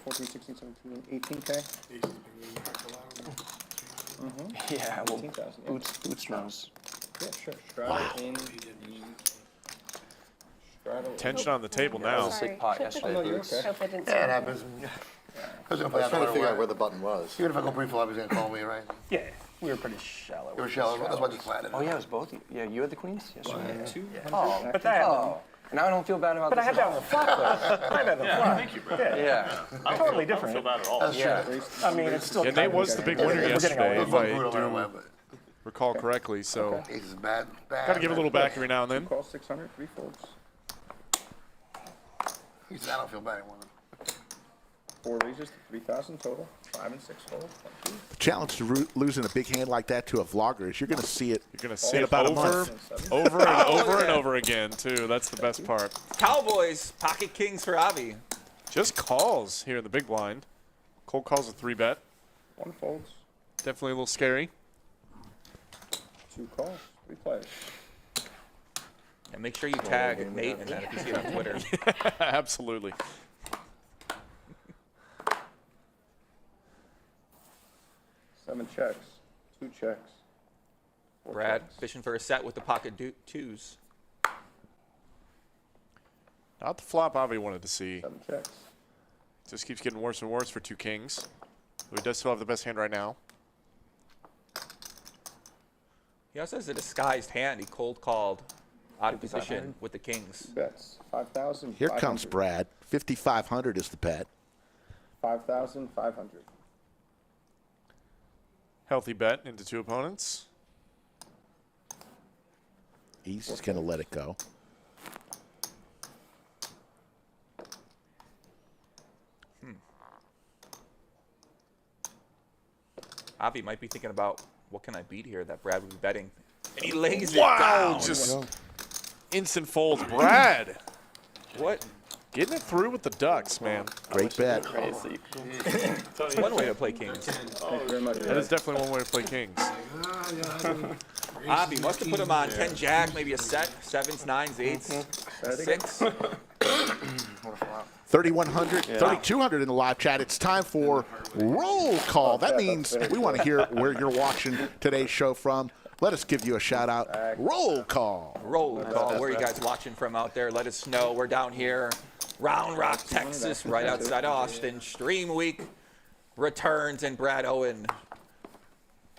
[SPEAKER 8] 14, 16, 17, 18K.
[SPEAKER 5] Yeah, well,
[SPEAKER 8] 18,000.
[SPEAKER 5] Boots knows.
[SPEAKER 8] Yeah, sure. Straddle in the straddle.
[SPEAKER 2] Tension on the table now.
[SPEAKER 5] Sick pot yesterday.
[SPEAKER 8] No, you're
[SPEAKER 5] Boots.
[SPEAKER 8] okay.
[SPEAKER 6] Hope I didn't
[SPEAKER 4] Yeah, it
[SPEAKER 6] say
[SPEAKER 4] happens. I was
[SPEAKER 9] I was trying to figure out where the button was.
[SPEAKER 4] Even if I go pre-flop, he's going to call me, right?
[SPEAKER 7] Yeah, we were pretty shallow.
[SPEAKER 4] You were shallow. That's why I just flatted.
[SPEAKER 5] Oh yeah, it was both. Yeah, you had the queens yesterday.
[SPEAKER 8] 200.
[SPEAKER 5] Oh,
[SPEAKER 7] But that,
[SPEAKER 5] now I don't feel bad about
[SPEAKER 7] but I
[SPEAKER 5] this.
[SPEAKER 7] had that on the flop though. I had that on the flop. Thank you, bro.
[SPEAKER 5] Yeah.
[SPEAKER 7] Totally different.
[SPEAKER 4] That's
[SPEAKER 5] Yeah.
[SPEAKER 4] true.
[SPEAKER 7] I mean, it's still.
[SPEAKER 2] Yeah, Nate was the big winner
[SPEAKER 7] We're getting
[SPEAKER 2] yesterday,
[SPEAKER 7] away
[SPEAKER 2] if
[SPEAKER 7] from
[SPEAKER 2] I
[SPEAKER 4] Brutal,
[SPEAKER 2] do
[SPEAKER 4] but
[SPEAKER 2] recall correctly. So
[SPEAKER 4] Ace is bad.
[SPEAKER 2] got to give a little back every now and then.
[SPEAKER 8] Call 600, 3 folds.
[SPEAKER 4] He said, I don't feel bad anymore.
[SPEAKER 8] 4 raises to 3,000 total. 5 and 6 folds. Thank you.
[SPEAKER 1] The challenge to losing a big hand like that to a vlogger is you're going to see it.
[SPEAKER 2] You're going to see
[SPEAKER 1] In
[SPEAKER 2] it
[SPEAKER 1] about a
[SPEAKER 2] over,
[SPEAKER 1] month.
[SPEAKER 2] over and over and over again, too. That's the best part.
[SPEAKER 3] Cowboys, pocket kings for Avi.
[SPEAKER 2] Just calls here in the big blind. Cold calls a 3-bet.
[SPEAKER 8] 1 folds.
[SPEAKER 2] Definitely a little scary.
[SPEAKER 8] 2 calls. 3 players.
[SPEAKER 3] And make sure you tag Nate in that if you see it on Twitter.
[SPEAKER 2] Absolutely.
[SPEAKER 8] 7 checks. 2 checks. 4
[SPEAKER 3] Brad
[SPEAKER 8] checks.
[SPEAKER 3] fishing for a set with the pocket twos.
[SPEAKER 2] Not the flop Avi wanted to see.
[SPEAKER 8] 7 checks.
[SPEAKER 2] Just keeps getting worse and worse for 2 kings. He does still have the best hand right now.
[SPEAKER 3] He also has a disguised hand. He cold called out of position with the kings.
[SPEAKER 8] Bets. 5,000.
[SPEAKER 1] Here comes Brad. 5,500 is the bet.
[SPEAKER 8] 5,500.
[SPEAKER 2] Healthy bet into 2 opponents.
[SPEAKER 1] He's just going to let it go.
[SPEAKER 3] Avi might be thinking about what can I beat here that Brad would be betting. And he lays it
[SPEAKER 2] Wow,
[SPEAKER 3] down.
[SPEAKER 2] just instant folds. Brad
[SPEAKER 3] What?
[SPEAKER 2] getting it through with the Ducks, man.
[SPEAKER 1] Great bet.
[SPEAKER 5] Crazy.
[SPEAKER 3] It's one way to play kings.
[SPEAKER 8] Thank you very much.
[SPEAKER 2] That is definitely one way to play kings.
[SPEAKER 3] Avi must have put him on 10 jack, maybe a set, 7s, 9s, 8s, 6.
[SPEAKER 1] 3,100, 3,200 in the live chat. It's time for roll call. That means we want to hear where you're watching today's show from. Let us give you a shout out. Roll call.
[SPEAKER 3] Roll call. Where are you guys watching from out there? Let us know. We're down here, Round Rock, Texas, right outside Austin. Stream Week returns, and Brad Owen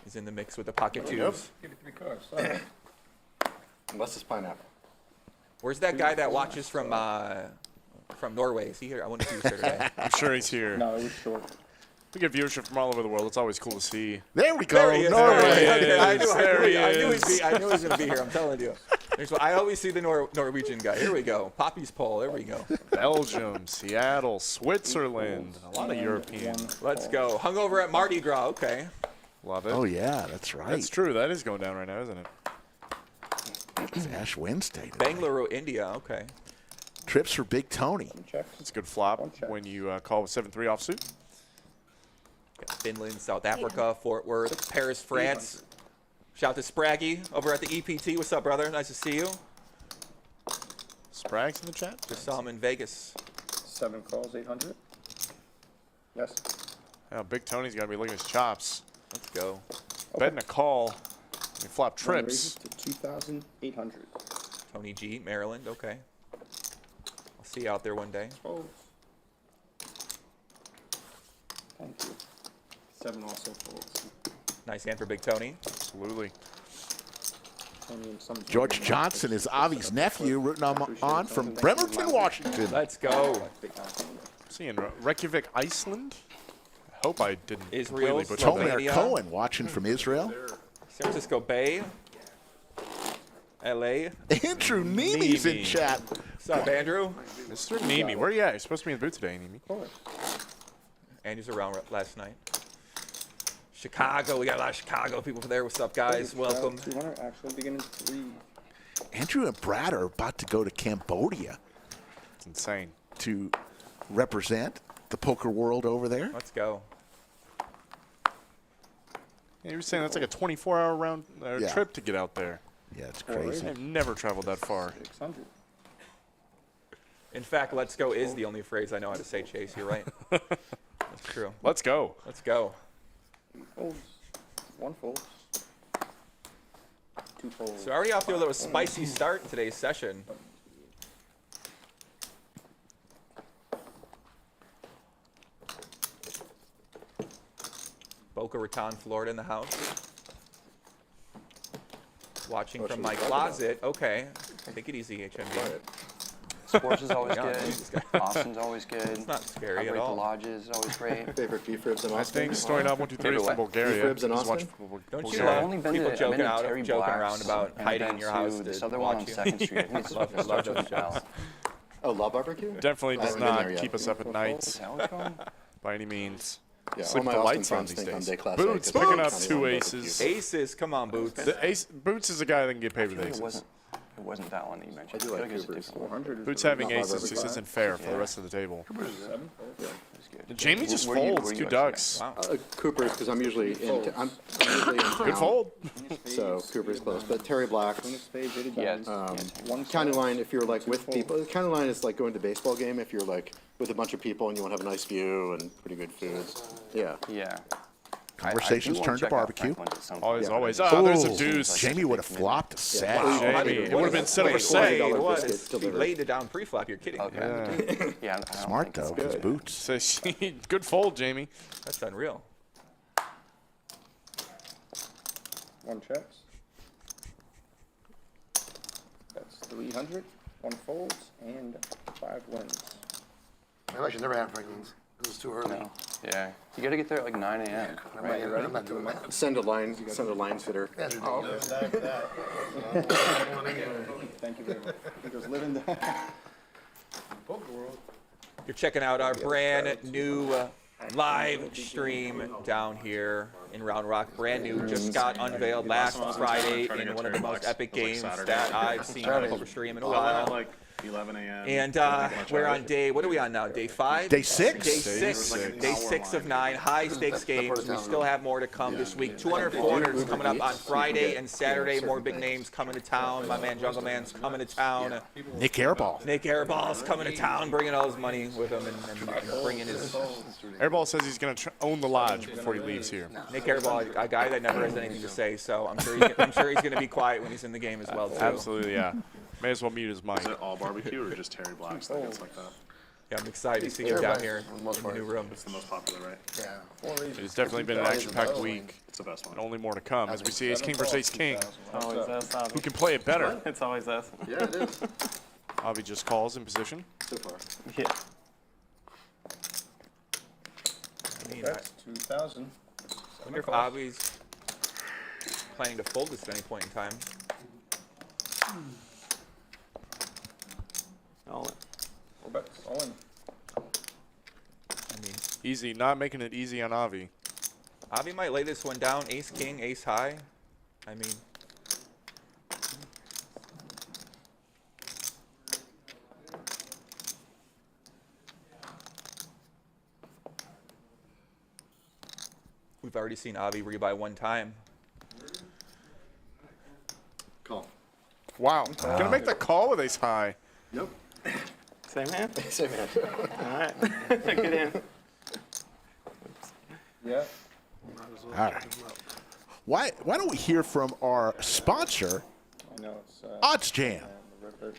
[SPEAKER 3] is in the mix with the pocket twos.
[SPEAKER 8] Give me 3 cards. Sorry.
[SPEAKER 9] Unless it's pineapple.
[SPEAKER 3] Where's that guy that watches from Norway? Is he here? I wonder if he was here today.
[SPEAKER 2] I'm sure he's here.
[SPEAKER 8] No, it was short.
[SPEAKER 2] We get viewership from all over the world. It's always cool to see.
[SPEAKER 1] There we go.
[SPEAKER 3] There he is.
[SPEAKER 1] Norway.
[SPEAKER 3] There he is.
[SPEAKER 2] There he
[SPEAKER 3] I knew
[SPEAKER 2] is.
[SPEAKER 3] he was going to be here. I'm telling you. I always see the Norwegian guy. Here we go. Poppy's pole. There we go.
[SPEAKER 2] Belgium, Seattle, Switzerland, a lot of European.
[SPEAKER 3] Let's go. Hungover at Mardi Gras. Okay.
[SPEAKER 2] Love it.
[SPEAKER 1] Oh, yeah, that's right.
[SPEAKER 2] That's true. That is going down right now, isn't it?
[SPEAKER 1] It's Ash Wednesday. today.
[SPEAKER 3] Bangalore, India. Okay.
[SPEAKER 1] Trips for Big Tony.
[SPEAKER 8] Checks.
[SPEAKER 2] It's a good flop
[SPEAKER 8] One check.
[SPEAKER 2] when you call with 7-3 offsuit.
[SPEAKER 3] Got Finland, South Africa, Fort Worth, Paris, France. Shout out to Spraggy over at the EPT. What's up, brother? Nice to see you.
[SPEAKER 2] Sprags in the chat?
[SPEAKER 3] Just saw him in Vegas.
[SPEAKER 8] 7 calls, 800. Yes.
[SPEAKER 2] Yeah, Big Tony's got to be looking at his chops.
[SPEAKER 3] Let's go.
[SPEAKER 2] Betting a call. You flop
[SPEAKER 8] 1
[SPEAKER 2] trips.
[SPEAKER 8] raises to 2,800.
[SPEAKER 3] Tony G, Maryland. Okay. I'll see you out there one day.
[SPEAKER 8] Folds. Thank you. 7 also folds.
[SPEAKER 3] Nice hand for Big Tony.
[SPEAKER 2] Absolutely.
[SPEAKER 1] George Johnson is Avi's nephew, rooting on from Bremerton, Washington.
[SPEAKER 3] Let's go.
[SPEAKER 2] Seeing Reykjavik, Iceland. I hope I didn't
[SPEAKER 3] Israel,
[SPEAKER 2] completely butcher
[SPEAKER 1] Tomer
[SPEAKER 3] Slovenia.
[SPEAKER 1] Cohen watching from Israel.
[SPEAKER 3] San Francisco Bay. LA.
[SPEAKER 1] Andrew Neamy's in
[SPEAKER 2] Neamy.
[SPEAKER 1] chat.
[SPEAKER 3] What's up, Andrew?
[SPEAKER 2] Mr. Neemy, where you at? You're supposed to be in the booth today, Neemy.
[SPEAKER 3] Andrew's around last night. Chicago, we got a lot of Chicago people there. What's up, guys? Welcome.
[SPEAKER 8] 200 actually beginning 3.
[SPEAKER 1] Andrew and Brad are about to go to Cambodia
[SPEAKER 2] It's insane.
[SPEAKER 1] to represent the poker world over there.
[SPEAKER 3] Let's go.
[SPEAKER 2] Yeah, you were saying that's like a 24-hour round
[SPEAKER 1] Yeah.
[SPEAKER 2] trip to get out there.
[SPEAKER 1] Yeah, it's crazy.
[SPEAKER 2] I've never traveled that far.
[SPEAKER 8] 600.
[SPEAKER 3] In fact, let's go is the only phrase I know how to say, Chase. You're right. That's true.
[SPEAKER 2] Let's go.
[SPEAKER 3] Let's go.
[SPEAKER 8] 3 folds. 1 folds. 2 folds.
[SPEAKER 3] So already off to a little spicy start in today's session. Boca Raton, Florida in the house. Watching from my closet. Okay. Take it easy, HMB.
[SPEAKER 5] Sports is always
[SPEAKER 3] Yeah,
[SPEAKER 5] good.
[SPEAKER 3] this guy.
[SPEAKER 5] Austin's always good.
[SPEAKER 3] It's not scary at
[SPEAKER 5] Operate the
[SPEAKER 3] all.
[SPEAKER 5] Lodges is always great.
[SPEAKER 9] Favorite beef ribs in
[SPEAKER 2] I
[SPEAKER 9] Austin?
[SPEAKER 2] think story not 1, 2, 3 is from Bulgaria.
[SPEAKER 9] Beef ribs in
[SPEAKER 2] Just watch
[SPEAKER 9] Austin?
[SPEAKER 3] Don't you
[SPEAKER 5] So I've
[SPEAKER 2] Bulgaria.
[SPEAKER 5] only been
[SPEAKER 3] people
[SPEAKER 5] to,
[SPEAKER 3] joking
[SPEAKER 5] I've been to Terry
[SPEAKER 3] around
[SPEAKER 5] Black's,
[SPEAKER 3] about
[SPEAKER 5] and
[SPEAKER 3] hiding
[SPEAKER 5] I've
[SPEAKER 3] in your
[SPEAKER 5] been
[SPEAKER 3] house
[SPEAKER 5] to this
[SPEAKER 3] to
[SPEAKER 5] other one
[SPEAKER 3] watch
[SPEAKER 5] on
[SPEAKER 3] you.
[SPEAKER 5] 2nd Street. I think it's
[SPEAKER 3] Love
[SPEAKER 5] Love
[SPEAKER 3] those shows.
[SPEAKER 9] Oh, Love Barbecue?
[SPEAKER 2] Definitely
[SPEAKER 9] I
[SPEAKER 2] does
[SPEAKER 9] haven't been
[SPEAKER 2] not
[SPEAKER 9] there yet.
[SPEAKER 2] keep us up at night
[SPEAKER 5] Is that what it's called?
[SPEAKER 2] by any means.
[SPEAKER 9] Yeah,
[SPEAKER 2] Sleep
[SPEAKER 9] all my
[SPEAKER 2] with the
[SPEAKER 9] Austin
[SPEAKER 2] lights on
[SPEAKER 9] friends
[SPEAKER 2] these
[SPEAKER 9] think I'm
[SPEAKER 2] days.
[SPEAKER 9] day class
[SPEAKER 2] Boots
[SPEAKER 9] A, 'cause
[SPEAKER 2] picking
[SPEAKER 9] I'm
[SPEAKER 2] up
[SPEAKER 9] county
[SPEAKER 2] 2
[SPEAKER 9] line
[SPEAKER 2] aces.
[SPEAKER 3] Aces, come on, Boots.
[SPEAKER 2] Boots is a guy that can get paid with
[SPEAKER 5] It
[SPEAKER 2] aces.
[SPEAKER 5] wasn't that one that you mentioned.
[SPEAKER 9] I do
[SPEAKER 5] feel
[SPEAKER 9] like
[SPEAKER 5] it was a
[SPEAKER 9] Cooper's.
[SPEAKER 5] different one.
[SPEAKER 8] 400 is
[SPEAKER 2] Boots
[SPEAKER 8] the
[SPEAKER 2] having
[SPEAKER 9] Not
[SPEAKER 2] aces
[SPEAKER 9] Barbecue.
[SPEAKER 2] just isn't fair for the rest of the table.
[SPEAKER 8] 7 folds.
[SPEAKER 5] It's good.
[SPEAKER 2] Jamie just
[SPEAKER 5] Where do you-
[SPEAKER 2] folds
[SPEAKER 5] where do
[SPEAKER 2] 2
[SPEAKER 5] you
[SPEAKER 2] ducks.
[SPEAKER 3] Wow.
[SPEAKER 9] Cooper's, because I'm usually in town.
[SPEAKER 2] Good fold.
[SPEAKER 9] So Cooper's close. But Terry Black,
[SPEAKER 8] Queen of spades, 80
[SPEAKER 5] Yes.
[SPEAKER 8] diamonds. One
[SPEAKER 9] county
[SPEAKER 8] fold.
[SPEAKER 9] line, if you're like with people, county line is like going to a baseball game if you're like with a bunch of people and you want to have a nice view and pretty good food. Yeah.
[SPEAKER 5] Yeah.
[SPEAKER 1] Conversations
[SPEAKER 5] I do wanna
[SPEAKER 1] turn to
[SPEAKER 5] check out
[SPEAKER 1] barbecue.
[SPEAKER 5] Franklin's at some
[SPEAKER 2] Always,
[SPEAKER 5] point.
[SPEAKER 2] always. Ah, there's a
[SPEAKER 1] Ooh,
[SPEAKER 2] deuce.
[SPEAKER 1] Jamie would have flopped a set.
[SPEAKER 2] Jamie. It would have been set up
[SPEAKER 3] Wait,
[SPEAKER 2] for say.
[SPEAKER 3] wait,
[SPEAKER 9] $40
[SPEAKER 3] what?
[SPEAKER 9] biscuit
[SPEAKER 3] It's
[SPEAKER 9] delivered.
[SPEAKER 3] laid it down pre-flop. You're kidding.
[SPEAKER 5] Okay. Yeah, I don't
[SPEAKER 1] Smart
[SPEAKER 5] think
[SPEAKER 1] though,
[SPEAKER 5] it's
[SPEAKER 1] his boots.
[SPEAKER 2] So good fold, Jamie.
[SPEAKER 3] That's unreal.
[SPEAKER 8] 1 checks. That's 300. 1 folds and 5 wins.
[SPEAKER 4] Maybe I should never have Franklin's. This is too early.
[SPEAKER 5] No. Yeah. You got to get there at like 9 a.m. Right?
[SPEAKER 4] I'm not doing that.
[SPEAKER 9] Send a line fitter.
[SPEAKER 4] That's ridiculous.
[SPEAKER 8] Thank you very much. He goes, live in the...
[SPEAKER 3] You're checking out our brand new live stream down here in Round Rock. Brand new, just got unveiled last Friday in one of the most epic games that I've seen on a poker stream in a while.
[SPEAKER 10] Like 11 a.m.
[SPEAKER 3] And we're on day, what are we on now? Day 5?
[SPEAKER 1] Day 6.
[SPEAKER 3] Day 6. Day 6 of 9. High stakes games. We still have more to come this week. 200 400s coming up on Friday and Saturday. More big names coming to town. My man Jungle Man's coming to town.
[SPEAKER 1] Nick Airball.
[SPEAKER 3] Nick Airball's coming to town, bringing all his money with him and bringing his.
[SPEAKER 2] Airball says he's going to own the lodge before he leaves here.
[SPEAKER 3] Nick Airball, a guy that never has anything to say, so I'm sure he's going to be quiet when he's in the game as well too.
[SPEAKER 2] Absolutely, yeah. May as well mute his mic.
[SPEAKER 10] Is it all barbecue or just Terry Black's that gets like that?
[SPEAKER 3] Yeah, I'm excited to see him down here in the new room.
[SPEAKER 10] It's the most popular, right?
[SPEAKER 4] Yeah.
[SPEAKER 2] It's definitely been an action-packed week.
[SPEAKER 10] It's the best one.
[SPEAKER 2] And only more to come as we see Ace King versus Ace King.
[SPEAKER 5] Always us, Avi.
[SPEAKER 2] Who can play it better?
[SPEAKER 5] It's always us.
[SPEAKER 4] Yeah, it is.
[SPEAKER 2] Avi just calls in position.
[SPEAKER 9] So far.
[SPEAKER 5] Yeah.
[SPEAKER 3] I mean,
[SPEAKER 8] That's 2,000.
[SPEAKER 3] I wonder if Avi's planning to fold this at any point in time.
[SPEAKER 5] All in.
[SPEAKER 8] 4 bets, all in.
[SPEAKER 3] I mean,
[SPEAKER 2] Easy, not making it easy on Avi.
[SPEAKER 3] Avi might lay this one down. Ace King, Ace High. I mean, we've already seen Avi rebuy one time.
[SPEAKER 9] Call.
[SPEAKER 2] Wow. Gonna make that call with Ace High.
[SPEAKER 9] Nope.
[SPEAKER 5] Same hand?
[SPEAKER 9] Same hand.
[SPEAKER 5] All right. Good hand.
[SPEAKER 8] Yeah.
[SPEAKER 1] All right. Why don't we hear from our sponsor,
[SPEAKER 8] I know it's...
[SPEAKER 1] Odds Jam?
[SPEAKER 8] the river.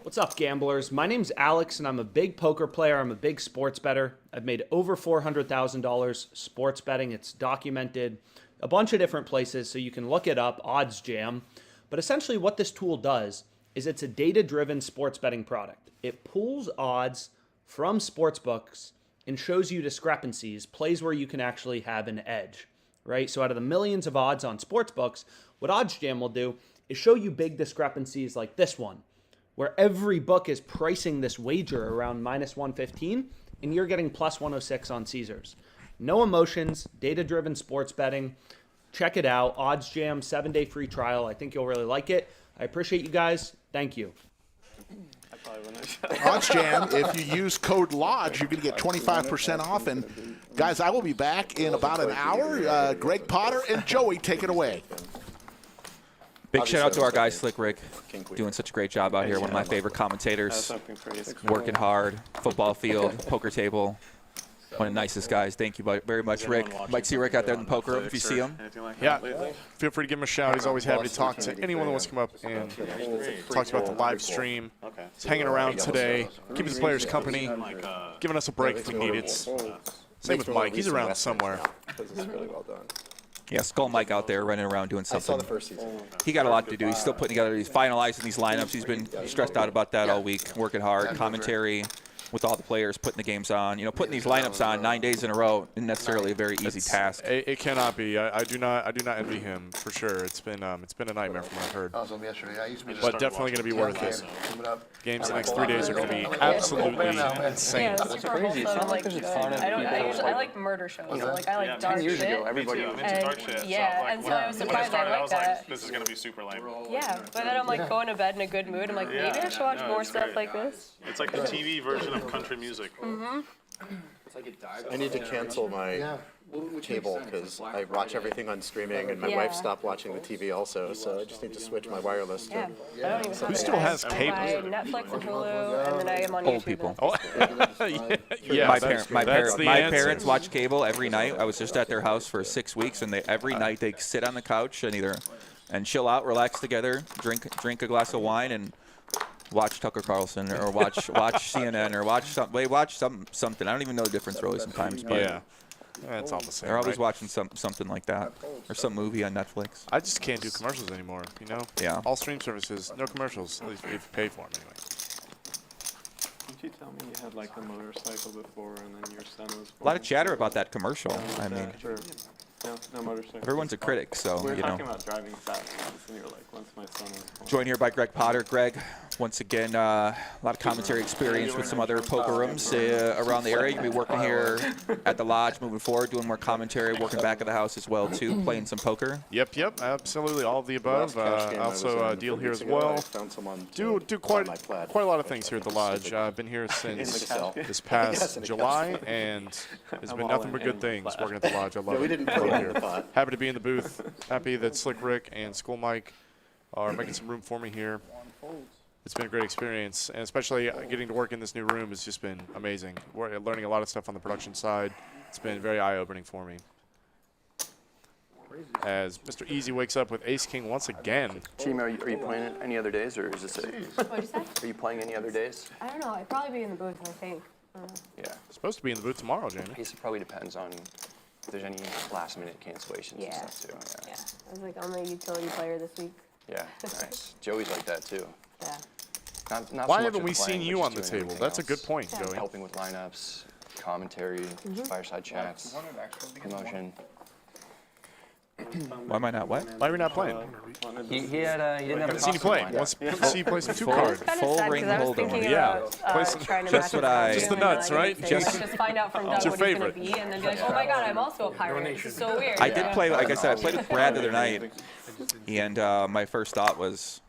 [SPEAKER 11] What's up, gamblers? My name's Alex, and I'm a big poker player. I'm a big sports bettor. I've made over $400,000 sports betting. It's documented a bunch of different places, so you can look it up, OddsJam. But essentially what this tool does is it's a data-driven sports betting product. It pulls odds from sportsbooks and shows you discrepancies, plays where you can actually have an edge, right? So out of the millions of odds on sportsbooks, what OddsJam will do is show you big discrepancies like this one, where every book is pricing this wager around -115, and you're getting +106 on Caesars. No emotions, data-driven sports betting. Check it out. OddsJam, 7-day free trial. I think you'll really like it. I appreciate you guys. Thank you.
[SPEAKER 1] OddsJam, if you use code LODGE, you're going to get 25% off. And, guys, I will be back in about an hour. Greg Potter and Joey, take it away.
[SPEAKER 3] Big shout out to our guy, Slick Rick, doing such a great job out here. One of my favorite commentators, working hard, football field, poker table. One of the nicest guys. Thank you very much, Rick. Might see Rick out there in the poker room if you see him.
[SPEAKER 2] Yeah, feel free to give him a shout. He's always happy to talk to anyone that wants to come up and talk about the live stream. He's hanging around today, keeping the players company, giving us a break if we need it. Same with Mike. He's around somewhere.
[SPEAKER 9] This is really well done.
[SPEAKER 3] Yeah, Skull Mike out there running around doing something.
[SPEAKER 9] I saw the first season.
[SPEAKER 3] He got a lot to do. He's still putting together, he's finalizing these lineups. He's been stressed out about that all week, working hard, commentary with all the players, putting the games on. You know, putting these lineups on 9 days in a row isn't necessarily a very easy task.
[SPEAKER 2] It cannot be. I do not envy him for sure. It's been a nightmare from what I've heard. But definitely going to be worth it. Games the next 3 days are going to be absolutely insane.
[SPEAKER 6] Yeah, it's crazy. It's not like there's a ton of I like murder shows. Like I like dark
[SPEAKER 5] 10 years
[SPEAKER 6] shit.
[SPEAKER 5] ago, everybody
[SPEAKER 6] And,
[SPEAKER 5] was into
[SPEAKER 7] dark shit.
[SPEAKER 6] yeah, and so I was surprised I liked that.
[SPEAKER 7] This is gonna be super lame.
[SPEAKER 6] Yeah, but then I'm like going to bed in a good mood. I'm like, maybe I should watch more stuff like this.
[SPEAKER 10] It's like the TV version of country music.
[SPEAKER 9] I need to cancel my cable because I watch everything on streaming, and my wife stopped watching the TV also, so I just need to switch my wireless to.
[SPEAKER 6] Yeah, I don't even have
[SPEAKER 2] Who still has cable?
[SPEAKER 6] I have Netflix and Hulu, and then I am on
[SPEAKER 3] Old
[SPEAKER 6] YouTube.
[SPEAKER 3] people.
[SPEAKER 2] Oh, yeah,
[SPEAKER 3] My
[SPEAKER 2] that's the answer.
[SPEAKER 3] parents watch cable every night. I was just at their house for 6 weeks, and every night they sit on the couch and chill out, relax together, drink a glass of wine, and watch Tucker Carlson or watch CNN or watch something. I don't even know the difference really sometimes, but
[SPEAKER 2] yeah, it's all the same.
[SPEAKER 3] they're always
[SPEAKER 2] right?
[SPEAKER 3] watching something like that or some movie on Netflix.
[SPEAKER 2] I just can't do commercials anymore. You know?
[SPEAKER 3] Yeah.
[SPEAKER 2] All stream services, no commercials. At least if you pay for them anyway.
[SPEAKER 12] Didn't you tell me you had like a motorcycle before and then your son was
[SPEAKER 3] A lot of chatter about that commercial. I mean,
[SPEAKER 12] no motorcycle.
[SPEAKER 3] everyone's a critic, so
[SPEAKER 12] We were
[SPEAKER 3] you know.
[SPEAKER 12] talking about driving fast, and you were like, once my son was born.
[SPEAKER 3] Joined here by Greg Potter. Greg, once again, a lot of commentary experience with some other poker rooms around the area. You'll be working here at the lodge moving forward, doing more commentary, working back at the house as well, too, playing some poker.
[SPEAKER 2] Yep, absolutely, all of the above. Also deal here as well. Do quite a lot of things here at the lodge. I've been here since this past July, and it's been nothing but good things working at the lodge. I love it. Here. Happy to be in the booth. Happy that Slick Rick and School Mike are making some room for me here. It's been a great experience, and especially getting to work in this new room has just been amazing. We're learning a lot of stuff on the production side. It's been very eye-opening for me. As Mr. Easy wakes up with Ace-King once again.
[SPEAKER 5] Team, are you playing it any other days, or is this it?
[SPEAKER 6] What'd you say?
[SPEAKER 5] Are you playing any other days?
[SPEAKER 6] I don't know. I'd probably be in the booth, I think.
[SPEAKER 5] Yeah.
[SPEAKER 2] Supposed to be in the booth tomorrow, Jamie.
[SPEAKER 5] I guess it probably depends on if there's any last-minute cancellations and stuff, too.
[SPEAKER 6] Yeah. I was like on the utility player this week.
[SPEAKER 5] Yeah, nice. Joey's like that, too.
[SPEAKER 6] Yeah.
[SPEAKER 5] Not so
[SPEAKER 2] Why
[SPEAKER 5] much
[SPEAKER 2] haven't
[SPEAKER 5] with
[SPEAKER 2] we
[SPEAKER 5] playing,
[SPEAKER 2] seen you
[SPEAKER 5] but
[SPEAKER 2] on the
[SPEAKER 5] just doing
[SPEAKER 2] table?
[SPEAKER 5] everything
[SPEAKER 2] That's a good
[SPEAKER 5] else.
[SPEAKER 2] point, Joey.
[SPEAKER 5] Helping with lineups, commentary, fireside chats, promotion.
[SPEAKER 3] Why am I not what?
[SPEAKER 2] Why are we not playing?
[SPEAKER 5] He didn't have
[SPEAKER 2] I
[SPEAKER 5] a
[SPEAKER 2] haven't seen you play. Let's see you play some two-card.
[SPEAKER 3] Full ring holder.
[SPEAKER 2] Yeah. Play some,
[SPEAKER 3] just what I.
[SPEAKER 2] just the nuts, right?
[SPEAKER 6] Just find out from Doug
[SPEAKER 2] your
[SPEAKER 6] what he's
[SPEAKER 2] favorite.
[SPEAKER 6] going to be, and then be like, oh my god, I'm also a pirate. This is so weird.
[SPEAKER 3] I did play, like I said, I played with Brad the other night, and my first thought was.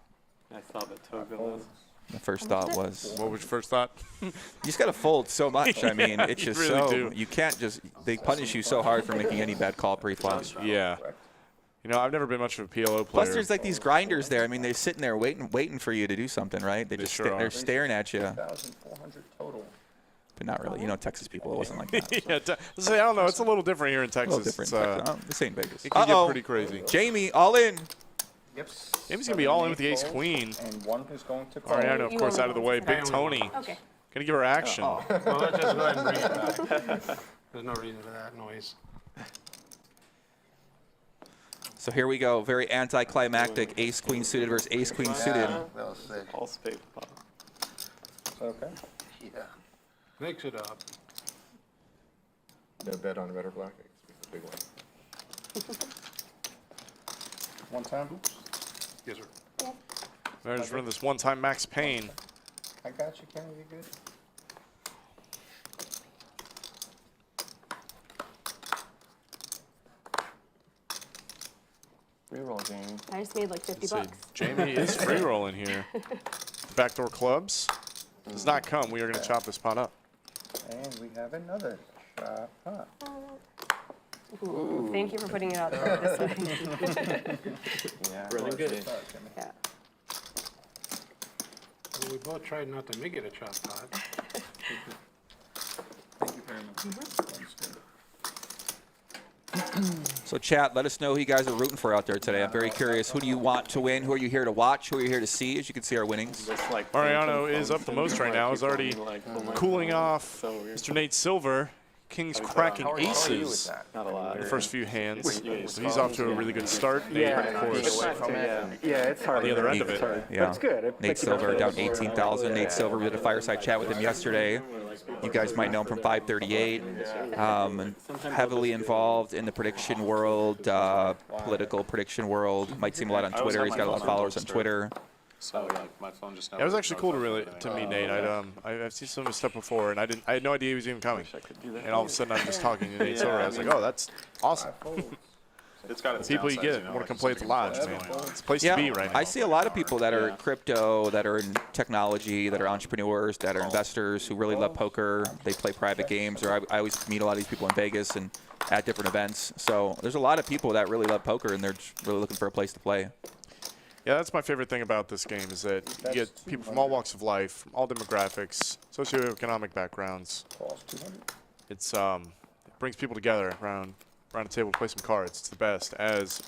[SPEAKER 12] I saw that Toga was.
[SPEAKER 3] The first thought was.
[SPEAKER 2] What was your first thought?
[SPEAKER 3] You just got to fold so much. I mean, it's just
[SPEAKER 2] really do.
[SPEAKER 3] You can't just. They punish you so hard for making any bad call pre-flop.
[SPEAKER 2] Yeah. You know, I've never been much of a PLO player.
[SPEAKER 3] Plus, there's like these grinders there. I mean, they're sitting there waiting for you to do something, right? They just
[SPEAKER 2] sure
[SPEAKER 3] they're
[SPEAKER 2] are.
[SPEAKER 3] staring at you.
[SPEAKER 8] 2,400 total.
[SPEAKER 3] But not really. You know, Texas people, it wasn't like that.
[SPEAKER 2] Yeah, I don't know. It's a little different here in
[SPEAKER 3] A
[SPEAKER 2] Texas.
[SPEAKER 3] little different.
[SPEAKER 2] It's,
[SPEAKER 3] This ain't Vegas.
[SPEAKER 2] it can get pretty crazy.
[SPEAKER 3] Jamie, all in.
[SPEAKER 8] Yep.
[SPEAKER 2] Jamie's going to be all in with the ace-queen.
[SPEAKER 8] And one is going to call.
[SPEAKER 2] Mariano, of course, out of the way. Big Tony.
[SPEAKER 6] Okay.
[SPEAKER 2] Going to give her action.
[SPEAKER 10] Well, let's just go ahead and bring it back. There's no reason for that noise.
[SPEAKER 3] So here we go. Very anticlimactic. Ace-queen suited versus ace-queen suited.
[SPEAKER 4] That was sick.
[SPEAKER 12] All spade pot.
[SPEAKER 8] Is that okay?
[SPEAKER 4] Yeah.
[SPEAKER 10] Mix it up.
[SPEAKER 9] No bet on red or black. It's a big one.
[SPEAKER 8] One time?
[SPEAKER 10] Yes, sir.
[SPEAKER 2] Better just run this one-time Max Payne.
[SPEAKER 8] I got you, Kenny. You good?
[SPEAKER 5] Reroll game.
[SPEAKER 6] I just made like 50 bucks.
[SPEAKER 2] Jamie is free rolling here. Backdoor clubs does not come. We are going to chop this pot up.
[SPEAKER 8] And we have another shot. Huh.
[SPEAKER 6] Ooh, thank you for putting it out there this way.
[SPEAKER 5] Yeah.
[SPEAKER 12] Really good.
[SPEAKER 6] Yeah.
[SPEAKER 10] Well, we both tried not to make it a chop pot.
[SPEAKER 8] Thank you very much.
[SPEAKER 3] So chat, let us know who you guys are rooting for out there today. I'm very curious. Who do you want to win? Who are you here to watch? Who are you here to see? As you can see our winnings.
[SPEAKER 2] Mariano is up the most right now. He's already cooling off Mr. Nate Silver. King's cracking aces
[SPEAKER 12] Not a lot.
[SPEAKER 2] in the first few hands. So he's off to a really good start. Nate, of course,
[SPEAKER 8] It's hard.
[SPEAKER 2] on the other end of it.
[SPEAKER 3] Yeah.
[SPEAKER 8] It's good.
[SPEAKER 3] Nate Silver down 18,000. Nate Silver, we had a fireside chat with him yesterday. You guys might know him from 538. And heavily involved in the prediction world, political prediction world. Might see him a lot on Twitter. He's got a lot of followers on Twitter.
[SPEAKER 10] So like my phone just now.
[SPEAKER 2] Yeah, it was actually cool to meet Nate. I've seen some of his stuff before, and I had no idea he was even coming. And all of a sudden, I'm just talking to Nate Silver. I was like, oh, that's awesome.
[SPEAKER 10] It's got its
[SPEAKER 2] People you
[SPEAKER 10] downsides,
[SPEAKER 2] get
[SPEAKER 10] know,
[SPEAKER 2] want to
[SPEAKER 10] like
[SPEAKER 2] come play at the lodge, man. It's a place
[SPEAKER 3] Yeah,
[SPEAKER 2] to be right now.
[SPEAKER 3] I see a lot of people that are crypto, that are in technology, that are entrepreneurs, that are investors who really love poker. They play private games, or I always meet a lot of these people in Vegas and at different events. So there's a lot of people that really love poker, and they're just really looking for a place to play.
[SPEAKER 2] Yeah, that's my favorite thing about this game is that you get people from all walks of life, from all demographics, socioeconomic backgrounds. It's it brings people together around a table to play some cards. It's the best. As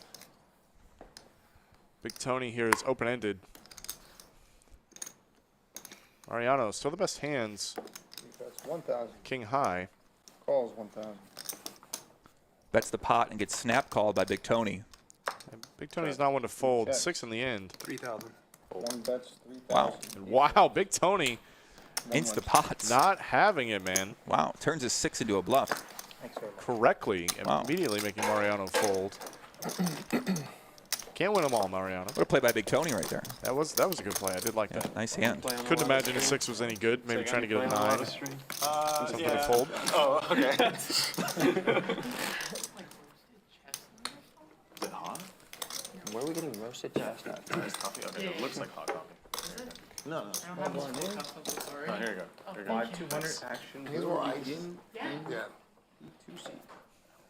[SPEAKER 2] Big Tony here is open-ended. Mariano still the best hands.
[SPEAKER 8] That's 1,000.
[SPEAKER 2] King high.
[SPEAKER 8] Calls 1,000.
[SPEAKER 3] Bets the pot and gets snap called by Big Tony.
[SPEAKER 2] And Big Tony's not one to fold. 6 in the end.
[SPEAKER 10] 3,000.
[SPEAKER 8] One bets 3,000.
[SPEAKER 3] Wow.
[SPEAKER 2] And wow, Big Tony
[SPEAKER 3] Insta pots.
[SPEAKER 2] not having it, man.
[SPEAKER 3] Wow. Turns his 6 into a bluff.
[SPEAKER 2] Correctly,
[SPEAKER 3] Wow.
[SPEAKER 2] immediately making Mariano fold. Can't win them all, Mariano.
[SPEAKER 3] What a play by Big Tony right there.
[SPEAKER 2] That was a good play. I did like that.
[SPEAKER 3] Nice hand.
[SPEAKER 2] Couldn't imagine his 6 was any good. Maybe trying to get a 9. Something to fold.
[SPEAKER 10] Oh, okay.
[SPEAKER 5] Where are we getting roasted chestnut?
[SPEAKER 10] It looks like hot coffee. No. Oh, here you go. Here you go.
[SPEAKER 8] 200 action.
[SPEAKER 4] Here's where I didn't. Yeah.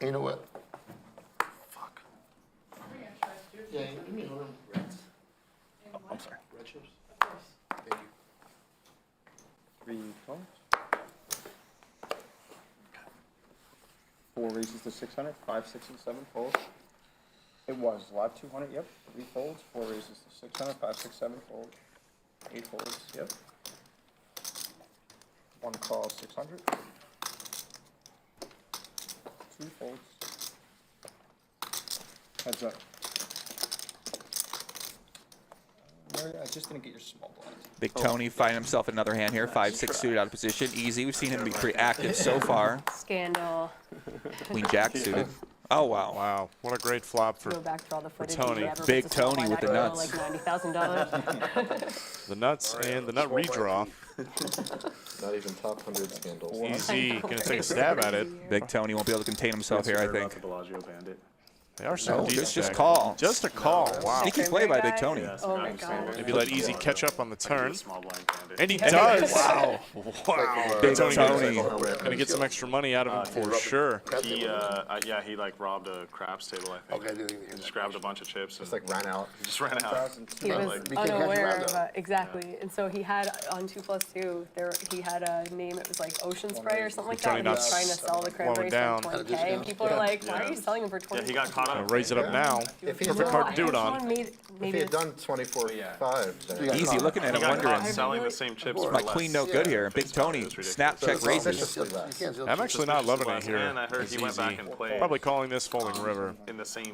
[SPEAKER 4] You know what? Fuck. Yeah, give me a little reds.
[SPEAKER 10] Oh, I'm sorry.
[SPEAKER 4] Red chips? Thank you.
[SPEAKER 8] 3 calls. 4 raises to 600. 5, 6, and 7 folds. It was lot 200. Yep. 3 folds. 4 raises to 600. 5, 6, 7 folds. 8 folds. Yep. 1 call 600. 2 folds. Heads up. Mary, I just didn't get your small blind.
[SPEAKER 3] Big Tony finding himself in another hand here. 5-6 suited out of position. Easy. We've seen him be pretty active so far.
[SPEAKER 6] Scandal.
[SPEAKER 3] Queen Jack suited. Oh, wow.
[SPEAKER 2] Wow. What a great flop for
[SPEAKER 6] Go back through all the footage.
[SPEAKER 2] Tony.
[SPEAKER 6] If he ever
[SPEAKER 3] Big
[SPEAKER 6] puts a small
[SPEAKER 3] Tony with
[SPEAKER 6] blind,
[SPEAKER 3] the
[SPEAKER 6] I owe
[SPEAKER 3] nuts.
[SPEAKER 6] Like $90,000.
[SPEAKER 2] the nuts and the nut redraw.
[SPEAKER 9] Not even top 100 scandals.
[SPEAKER 2] Easy. Going to take a stab at it.
[SPEAKER 3] Big Tony won't be able to contain himself here, I think.
[SPEAKER 2] They are so
[SPEAKER 3] No,
[SPEAKER 2] decent.
[SPEAKER 3] just call.
[SPEAKER 2] Just a call. Wow.
[SPEAKER 3] Sneaky play by Big Tony.
[SPEAKER 6] Oh my god.
[SPEAKER 2] Maybe let Easy catch up on the turn. And he does. Wow. Wow.
[SPEAKER 3] Big
[SPEAKER 2] Tony.
[SPEAKER 3] Tony.
[SPEAKER 2] Going to get some extra money out of him for sure.
[SPEAKER 10] He, he like robbed a craps table, I think.
[SPEAKER 4] Okay,
[SPEAKER 10] He just grabbed a bunch of chips.
[SPEAKER 9] Just like ran out.
[SPEAKER 10] He just ran out.
[SPEAKER 6] He was unaware of exactly, and so he had on 2+2. He had a name. It was like Ocean Spray or something like that. And he was trying to sell the cranberries for
[SPEAKER 2] down.
[SPEAKER 6] 20K, and people are like, "Why are you selling them for 20K?"
[SPEAKER 10] Yeah, he got caught
[SPEAKER 2] Gonna raise it up now.
[SPEAKER 4] If he
[SPEAKER 2] Perfect card to do it on.
[SPEAKER 4] If he had done 24-5, then
[SPEAKER 3] Easy looking at it, wondering.
[SPEAKER 12] Selling the same chips for
[SPEAKER 3] My
[SPEAKER 12] less.
[SPEAKER 3] queen no good here. Big Tony, snap check raises.
[SPEAKER 4] suspiciously less.
[SPEAKER 2] I'm actually not loving it here.
[SPEAKER 12] And I heard
[SPEAKER 2] It's
[SPEAKER 12] he went
[SPEAKER 2] easy.
[SPEAKER 12] back and played
[SPEAKER 2] Probably calling this folding river.
[SPEAKER 12] in the same.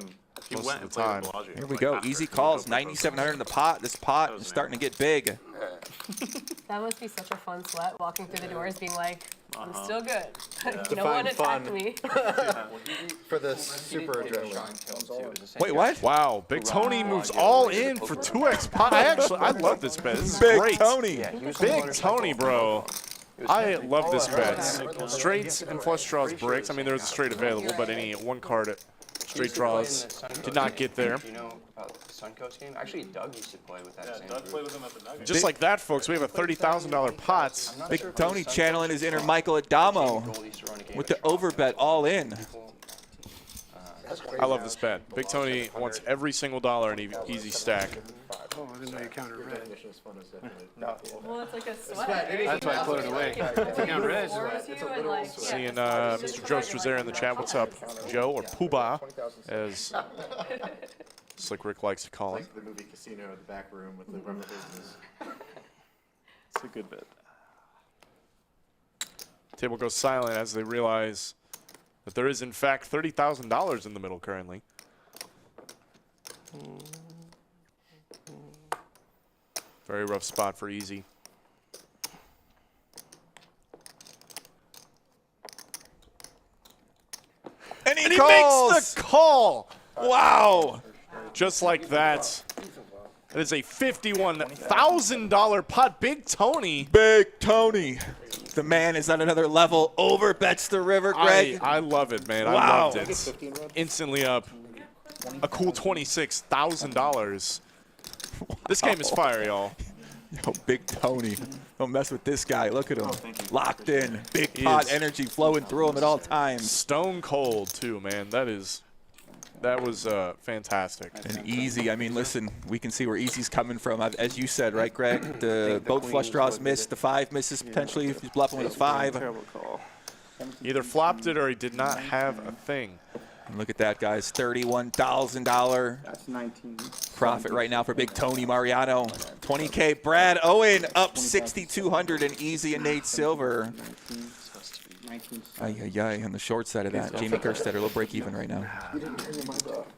[SPEAKER 12] He
[SPEAKER 2] Most
[SPEAKER 12] went
[SPEAKER 2] of
[SPEAKER 12] and
[SPEAKER 2] the
[SPEAKER 12] played
[SPEAKER 2] time.
[SPEAKER 12] with Bellagio.
[SPEAKER 3] Here we
[SPEAKER 12] Like,
[SPEAKER 3] go.
[SPEAKER 12] after
[SPEAKER 3] Easy
[SPEAKER 12] the
[SPEAKER 3] calls.
[SPEAKER 12] Coco
[SPEAKER 3] 9,700 in the pot. This pot is starting to get big.
[SPEAKER 6] That must be such a fun sweat walking through the doors, being like, I'm still good. no
[SPEAKER 4] Define
[SPEAKER 6] one attacked
[SPEAKER 4] fun.
[SPEAKER 6] me.
[SPEAKER 4] For the super adrenaline.
[SPEAKER 3] Wait, what?
[SPEAKER 2] Wow, Big Tony moves all in for 2x pot. I love this bet. This is
[SPEAKER 3] Big
[SPEAKER 2] great.
[SPEAKER 3] Tony.
[SPEAKER 2] Big Tony, bro. I love this bet. Straights and flush draws bricks. I mean, there was a straight available, but any one card at straight draws did not get there.
[SPEAKER 5] Do you know about the Suncoast game? Actually, Doug used to play with that same
[SPEAKER 12] Doug
[SPEAKER 5] group.
[SPEAKER 12] played with him at the Nuggets.
[SPEAKER 2] Just like that, folks, we have a $30,000 pot.
[SPEAKER 3] Big Tony channeling his inner Michael Adamo with the overbet all in.
[SPEAKER 2] I love this bet. Big Tony wants every single dollar in an easy stack.
[SPEAKER 13] Oh, I didn't know you counted red.
[SPEAKER 6] Well, it's like a sweat.
[SPEAKER 13] That's why I put it away. If you count red,
[SPEAKER 2] Seeing Mr. Joester's there in the chat. What's up, Joe, or Poobah, as Slick Rick likes to call him.
[SPEAKER 9] Like the movie Casino, the back room with the rubber business.
[SPEAKER 12] It's a good bet.
[SPEAKER 2] Table goes silent as they realize that there is, in fact, $30,000 in the middle currently. Very rough spot for Easy.
[SPEAKER 3] And he
[SPEAKER 2] Makes
[SPEAKER 3] calls.
[SPEAKER 2] the call.
[SPEAKER 3] Wow.
[SPEAKER 2] Just like that. That is a $51,000 pot. Big Tony.
[SPEAKER 3] Big Tony. The man is on another level. Over bets the river, Greg.
[SPEAKER 2] I love it, man.
[SPEAKER 3] Wow.
[SPEAKER 2] I loved it. Instantly up a cool $26,000. This game is fire, y'all.
[SPEAKER 3] Yo, Big Tony. Don't mess with this guy. Look at him. Locked in. Big pot energy flowing through him at all times.
[SPEAKER 2] Stone cold, too, man. That was fantastic.
[SPEAKER 3] And Easy, I mean, listen, we can see where Easy's coming from. As you said, right, Greg? The both flush draws missed. The 5 misses potentially if he's bluffing with a 5.
[SPEAKER 12] Terrible call.
[SPEAKER 2] Either flopped it or he did not have a thing.
[SPEAKER 3] And look at that, guys. $31,000
[SPEAKER 8] That's 19.
[SPEAKER 3] profit right now for Big Tony Mariano. 20K. Brad Owen up 6,200 and Easy and Nate Silver.
[SPEAKER 8] 19.
[SPEAKER 3] Ay, on the short side of that. Jamie Kerstetter, a little break even right now.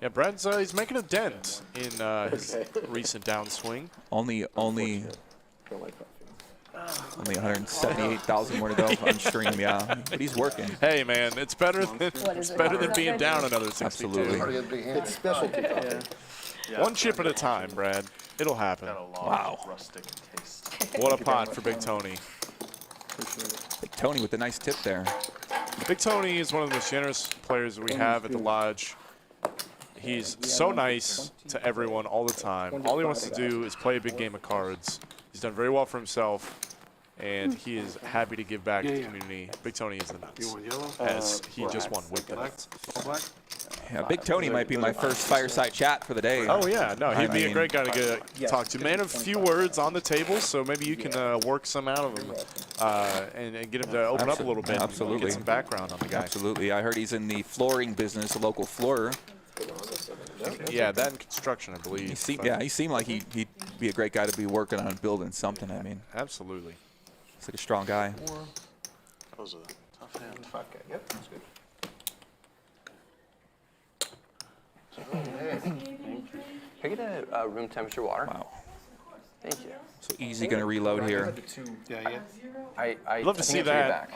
[SPEAKER 2] Yeah, Brad's he's making a dent in his recent downswing.
[SPEAKER 3] Only 178,000 more to go on stream, yeah. But he's working.
[SPEAKER 2] Hey, man, it's better than being down another 62.
[SPEAKER 3] Absolutely.
[SPEAKER 4] It's specialty.
[SPEAKER 2] One chip at a time, Brad. It'll happen.
[SPEAKER 3] Wow.
[SPEAKER 12] Rustic taste.
[SPEAKER 2] What a pot for Big Tony.
[SPEAKER 3] Big Tony with a nice tip there.
[SPEAKER 2] Big Tony is one of the most generous players that we have at the Lodge. He's so nice to everyone all the time. All he wants to do is play a big game of cards. He's done very well for himself, and he is happy to give back to the community. Big Tony is the nuts, as he just won with the nuts.
[SPEAKER 3] Yeah, Big Tony might be my first fireside chat for the day.
[SPEAKER 2] Oh, yeah. No, he'd be a
[SPEAKER 3] mean,
[SPEAKER 2] great guy to talk to. Man of few words on the table, so maybe you can work some out of him and get him to open up a little bit.
[SPEAKER 3] Absolutely.
[SPEAKER 2] And get some background on the guy.
[SPEAKER 3] Absolutely. I heard he's in the flooring business, a local floorer.
[SPEAKER 2] Yeah, that and construction, I believe.
[SPEAKER 3] He seemed like he'd be a great guy to be working on building something, I mean.
[SPEAKER 2] Absolutely.
[SPEAKER 3] He's like a strong guy.
[SPEAKER 12] That was a tough hand.
[SPEAKER 4] Yep, that's good.
[SPEAKER 5] Can I get a room temperature water?
[SPEAKER 3] Wow.
[SPEAKER 5] Thank you.
[SPEAKER 3] So Easy going to reload here.
[SPEAKER 2] I'd love to see that.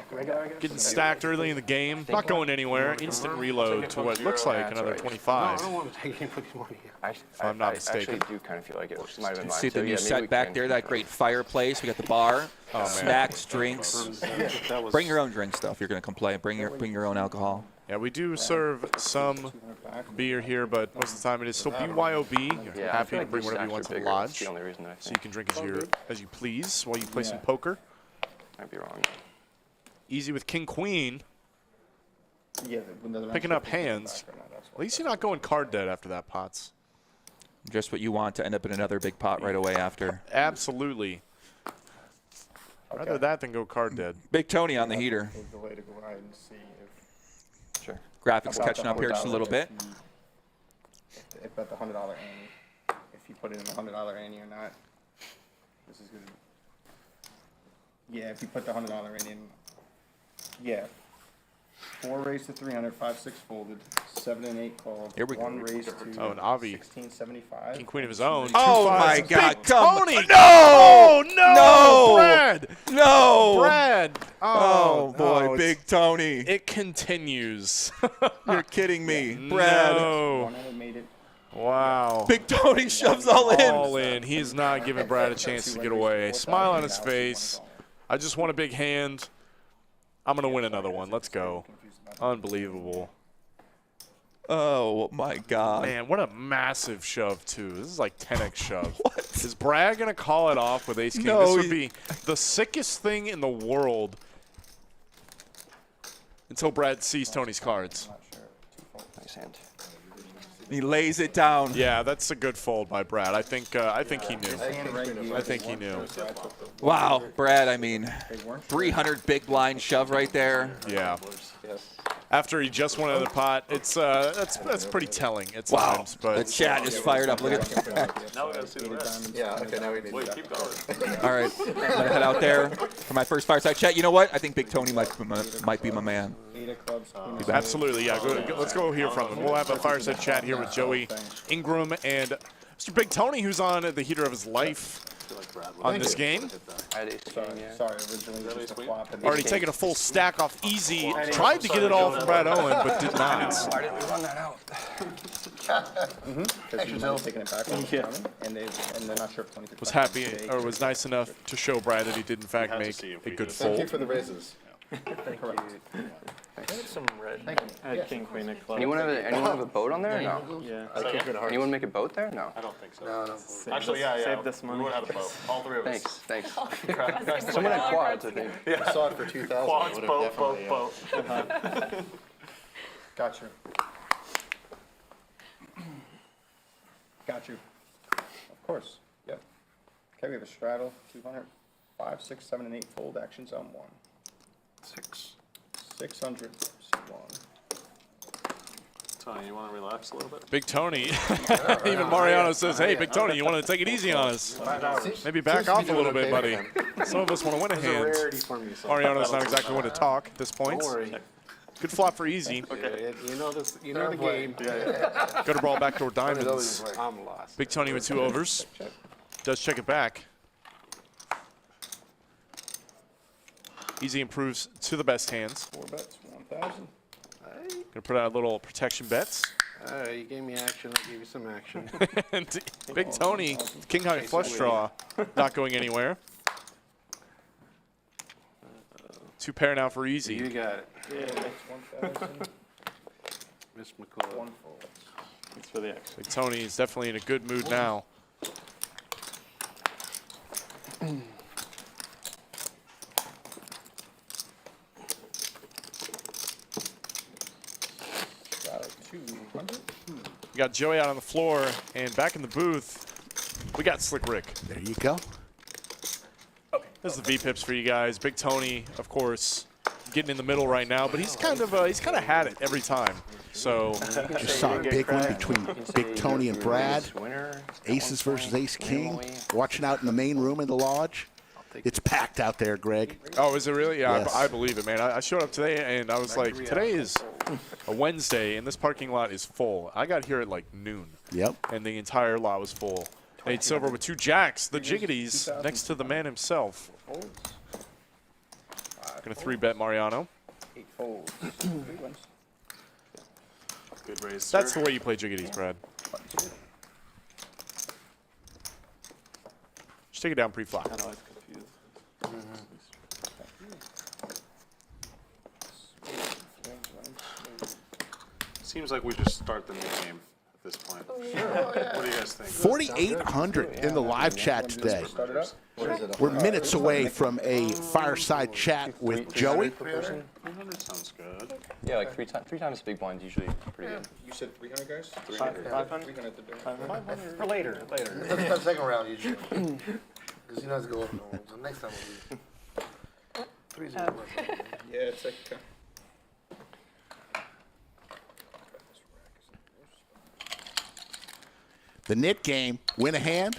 [SPEAKER 2] Getting stacked early in the game, not going anywhere. Instant reload to what looks like another 25.
[SPEAKER 13] I don't want to take anybody's money.
[SPEAKER 2] If I'm not mistaken.
[SPEAKER 5] I actually do kind of feel like it might have been mine.
[SPEAKER 3] See the
[SPEAKER 5] So,
[SPEAKER 3] new
[SPEAKER 5] yeah,
[SPEAKER 3] set back there, that great fireplace. We got the bar, snacks, drinks. Bring your own drinks, though, if you're going to come play. Bring your own alcohol.
[SPEAKER 2] Yeah, we do serve some beer here, but most of the time it is still BYOB. You're happy to bring whatever you want to the Lodge, so you can drink as you please while you play some poker.
[SPEAKER 5] Might be wrong.
[SPEAKER 2] Easy with King Queen.
[SPEAKER 8] Yeah,
[SPEAKER 2] Picking up hands. At least you're not going card dead after that, Potts.
[SPEAKER 3] Just what you want to end up in another big pot right away after.
[SPEAKER 2] Absolutely. Rather that than go card dead.
[SPEAKER 3] Big Tony on the heater.
[SPEAKER 8] The way to go ahead and see if
[SPEAKER 5] Sure.
[SPEAKER 3] Graphics catching up here just a little bit.
[SPEAKER 8] if at the $100 ante, if you put it in the $100 ante or not. This is gonna. Yeah, if you put the $100 ante in. Yeah. 4 raised to 300, 5, 6 folded, 7 and 8 called.
[SPEAKER 3] Here we go.
[SPEAKER 8] 1 raised to
[SPEAKER 2] Oh, and Avi.
[SPEAKER 8] 1675.
[SPEAKER 2] King queen of his own.
[SPEAKER 3] Oh,
[SPEAKER 2] 2
[SPEAKER 3] my
[SPEAKER 2] fives.
[SPEAKER 3] God.
[SPEAKER 2] Big Tony.
[SPEAKER 3] No!
[SPEAKER 2] Oh, no.
[SPEAKER 3] No!
[SPEAKER 2] Brad.
[SPEAKER 3] No!
[SPEAKER 2] Brad.
[SPEAKER 3] Oh, boy,
[SPEAKER 2] no,
[SPEAKER 3] Big Tony.
[SPEAKER 2] It continues.
[SPEAKER 3] You're kidding me. Brad.
[SPEAKER 2] No.
[SPEAKER 8] One and it made it.
[SPEAKER 2] Wow.
[SPEAKER 3] Big Tony shoves all in.
[SPEAKER 2] All in. He's not giving Brad a chance to get away. Smile on his face. I just want a big hand. I'm going to win another one. Let's go. Unbelievable.
[SPEAKER 3] Oh, my God.
[SPEAKER 2] Man, what a massive shove, too. This is like 10x shove. What? Is Brad going to call it off with ace-king?
[SPEAKER 3] No,
[SPEAKER 2] This would be the sickest thing in the world until Brad sees Tony's cards.
[SPEAKER 5] Nice hand.
[SPEAKER 3] He lays it down.
[SPEAKER 2] Yeah, that's a good fold by Brad. I think he knew. I think he knew.
[SPEAKER 3] Wow, Brad, I mean, 300 big blind shove right there.
[SPEAKER 2] Yeah. After he just won another pot, it's that's pretty telling at times. But
[SPEAKER 3] The chat is fired up. Look at
[SPEAKER 10] Now we gotta see the rest.
[SPEAKER 9] Yeah, okay, now we need
[SPEAKER 10] Wait, keep going.
[SPEAKER 3] All right, I'm gonna head out there for my first fireside chat. You know what? I think Big Tony might be my man.
[SPEAKER 2] absolutely, yeah. Let's go hear from him. We'll have a fireside chat here with Joey, Ingram, and Mr. Big Tony, who's on the heater of his life on this game.
[SPEAKER 5] I had ace-king, yeah.
[SPEAKER 8] Sorry, originally it was just a flop. And
[SPEAKER 2] Already taking a full stack off easy. Tried to get it all from Brad Owen, but did not.
[SPEAKER 5] Why didn't we run that out?
[SPEAKER 8] Because he was taking it back on the counter, and they're not sure if 20
[SPEAKER 2] Was happy, or was nice enough to show Brad that he did in fact
[SPEAKER 10] have to
[SPEAKER 2] make
[SPEAKER 10] see if
[SPEAKER 2] a
[SPEAKER 10] we
[SPEAKER 2] good
[SPEAKER 10] just-
[SPEAKER 9] Thank you
[SPEAKER 2] fold.
[SPEAKER 9] for the raises.
[SPEAKER 7] Some red.
[SPEAKER 12] I had king, queen, and club.
[SPEAKER 5] Anyone have a boat on there or no?
[SPEAKER 12] Yeah.
[SPEAKER 9] I can't hearts.
[SPEAKER 5] Anyone make a boat there? No.
[SPEAKER 10] I don't think so.
[SPEAKER 9] No.
[SPEAKER 10] Actually, yeah.
[SPEAKER 12] Save this money.
[SPEAKER 10] We would have a boat. All three of us.
[SPEAKER 5] Thanks.
[SPEAKER 10] Thanks.
[SPEAKER 5] Someone had quads, I think.
[SPEAKER 9] I saw it for 2,000.
[SPEAKER 10] Quads,
[SPEAKER 9] Would have
[SPEAKER 10] boat,
[SPEAKER 9] definitely,
[SPEAKER 10] boat.
[SPEAKER 8] Got you. Got you. Of course. Yep. Okay, we have a straddle, 200, 5, 6, 7, and 8 fold actions on 1. 600, 1.
[SPEAKER 12] Tony, you want to relax a little bit?
[SPEAKER 2] Big Tony. Even Mariano says, hey, Big Tony, you want to take it easy on us? Maybe back off a little bit, buddy. Some of us want to win a hand. Mariano's not exactly one to talk at this point.
[SPEAKER 13] Don't worry.
[SPEAKER 2] Good flop for easy.
[SPEAKER 13] You know this. You know the game.
[SPEAKER 2] Gutter ball backdoor diamonds.
[SPEAKER 13] I'm lost.
[SPEAKER 2] Big Tony with 2 overs. Does check it back. Easy improves to the best hands.
[SPEAKER 8] 4 bets, 1,000.
[SPEAKER 2] Gonna put out a little protection bets.
[SPEAKER 13] You gave me action. I gave you some action.
[SPEAKER 2] And Big Tony, king high flush draw, not going anywhere. 2 pair now for
[SPEAKER 13] You
[SPEAKER 2] easy.
[SPEAKER 13] got it.
[SPEAKER 8] Yeah, 1,000.
[SPEAKER 13] Miss McCullough.
[SPEAKER 8] 1 fold.
[SPEAKER 12] It's for the action.
[SPEAKER 2] Big Tony is definitely in a good mood now.
[SPEAKER 8] Straddle, 200.
[SPEAKER 2] We got Joey out on the floor, and back in the booth, we got Slick Rick.
[SPEAKER 1] There you go.
[SPEAKER 2] This is the V-pips for you guys. Big Tony, of course, getting in the middle right now, but he's kind of had it every time. So
[SPEAKER 1] Just saw a big one between Big Tony and Brad. Aces versus ace-king. Watching out in the main room in the lodge. It's packed out there, Greg.
[SPEAKER 2] oh, is it really? Yeah,
[SPEAKER 1] Yes.
[SPEAKER 2] I believe it, man. I showed up today, and I was like, today is a Wednesday, and this parking lot is full. I got here at like noon,
[SPEAKER 1] Yep.
[SPEAKER 2] and the entire lot was full. Nate Silver with 2 jacks, the jiggities, next to the man himself.
[SPEAKER 8] Folds.
[SPEAKER 2] Gonna 3-bet Mariano.
[SPEAKER 8] 8 folds. 3 wins.
[SPEAKER 10] Good raise,
[SPEAKER 2] That's
[SPEAKER 10] sir.
[SPEAKER 2] the way you play jiggities, Brad. Just take it down pre-flop.
[SPEAKER 12] I know it's confused.
[SPEAKER 10] Seems like we just start the new game at this point. What do you guys think?
[SPEAKER 1] 4,800 in the live chat today.
[SPEAKER 8] Start it up.
[SPEAKER 1] We're minutes away from a fireside chat with Joey.
[SPEAKER 10] 300 sounds good.
[SPEAKER 5] Yeah, like 3 times big blind's usually pretty good.
[SPEAKER 8] You said 300, guys?
[SPEAKER 12] 500?
[SPEAKER 8] 300 to do.
[SPEAKER 7] For later.
[SPEAKER 9] That's the second round usually. Because he knows to go up. So next time we'll be. 3-0.
[SPEAKER 8] Yeah, it's like.
[SPEAKER 1] The nit game, win a hand,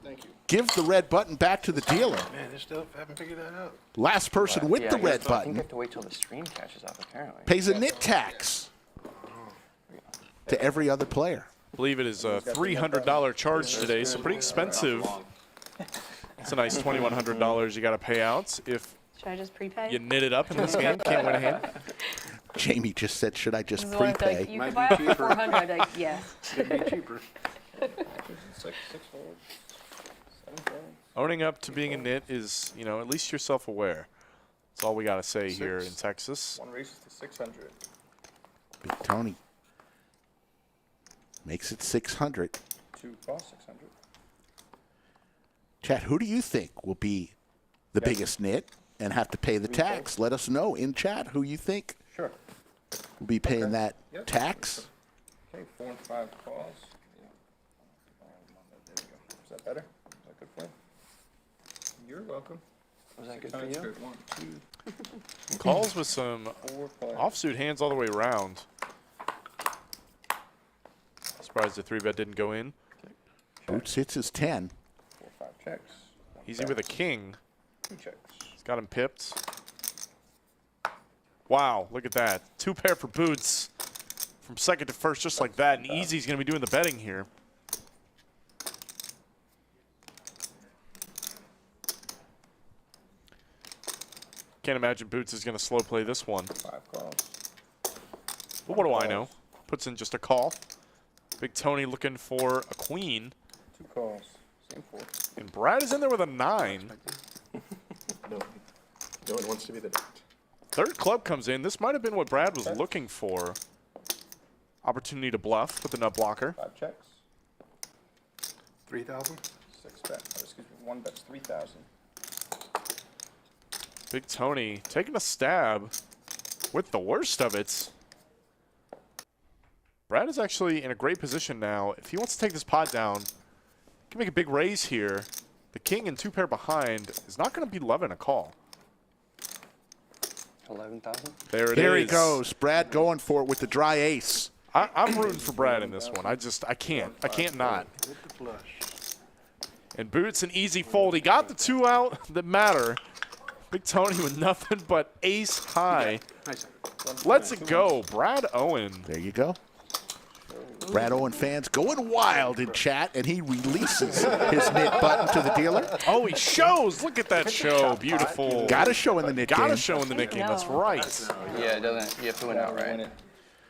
[SPEAKER 13] Thank you.
[SPEAKER 1] give the red button back to the dealer.
[SPEAKER 13] Man, they still haven't figured that out.
[SPEAKER 1] Last person with the red
[SPEAKER 5] I think
[SPEAKER 1] button
[SPEAKER 5] you have to wait till the stream catches up, apparently.
[SPEAKER 1] pays a nit tax to every other player.
[SPEAKER 2] I believe it is a $300 charge today, so pretty expensive. It's a nice $2,100 you got to pay out if
[SPEAKER 6] Should I just prepay?
[SPEAKER 2] you knit it up in this game. Can't win a hand.
[SPEAKER 1] Jamie just said, should I just
[SPEAKER 6] This is the one that's like,
[SPEAKER 1] prepay?
[SPEAKER 6] you could buy it for 400. I'm like, yes.
[SPEAKER 13] Could be cheaper.
[SPEAKER 8] It's like 6 folds, 7 folds.
[SPEAKER 2] Owning up to being a nit is, you know, at least you're self-aware. That's all we got to say here in Texas.
[SPEAKER 8] One raises to 600.
[SPEAKER 1] Big Tony makes it 600.
[SPEAKER 8] 2 cost 600.
[SPEAKER 1] Chad, who do you think will be the biggest nit and have to pay the tax? Let us know in chat who you think
[SPEAKER 8] Sure.
[SPEAKER 1] will be paying that
[SPEAKER 8] Yep.
[SPEAKER 1] tax.
[SPEAKER 8] Okay, 4 and 5 calls. Yeah. There we go. Is that better? Is that good for you? You're welcome.
[SPEAKER 5] Was that good for
[SPEAKER 8] 600's
[SPEAKER 5] you?
[SPEAKER 8] good. 1, 2,
[SPEAKER 2] Calls with some
[SPEAKER 8] 4, 5.
[SPEAKER 2] offsuit hands all the way around. Surprised the 3-bet didn't go in.
[SPEAKER 1] Boots hits his 10.
[SPEAKER 8] 4, 5 checks.
[SPEAKER 2] Easy with a king.
[SPEAKER 8] 2 checks.
[SPEAKER 2] He's got him pipped. Wow, look at that. 2 pair for Boots from second to first, just like that. And Easy's going to be doing the betting here. Can't imagine Boots is going to slow play this one.
[SPEAKER 8] 5 calls.
[SPEAKER 2] But what do I know? Puts in just a call. Big Tony looking for a queen.
[SPEAKER 8] 2 calls. Same 4.
[SPEAKER 2] And Brad is in there with a 9.
[SPEAKER 9] No one wants to be the nit.
[SPEAKER 2] Third club comes in. This might have been what Brad was looking for. Opportunity to bluff with the nut blocker.
[SPEAKER 8] 5 checks.
[SPEAKER 13] 3,000?
[SPEAKER 8] 6 bet. Oh, excuse me. 1 bet's 3,000.
[SPEAKER 2] Big Tony taking a stab with the worst of it. Brad is actually in a great position now. If he wants to take this pot down, he can make a big raise here. The king and 2 pair behind is not going to be loving a call.
[SPEAKER 5] 11,000.
[SPEAKER 2] There it is.
[SPEAKER 1] Here he goes. Brad going for it with the dry ace.
[SPEAKER 2] I'm rooting for Brad in this one. I can't. I can't not.
[SPEAKER 13] With the flush.
[SPEAKER 2] And Boots an easy fold. He got the 2 out that matter. Big Tony with nothing but ace high.
[SPEAKER 13] Nice.
[SPEAKER 2] Lets it go. Brad Owen.
[SPEAKER 1] There you go. Brad Owen fans going wild in chat, and he releases his nit button to the dealer.
[SPEAKER 2] Oh, he shows. Look at that show. Beautiful.
[SPEAKER 1] Got to show in the nit game.
[SPEAKER 2] Gotta show in the nit game. That's right.
[SPEAKER 5] Yeah, it doesn't. You have to win outright.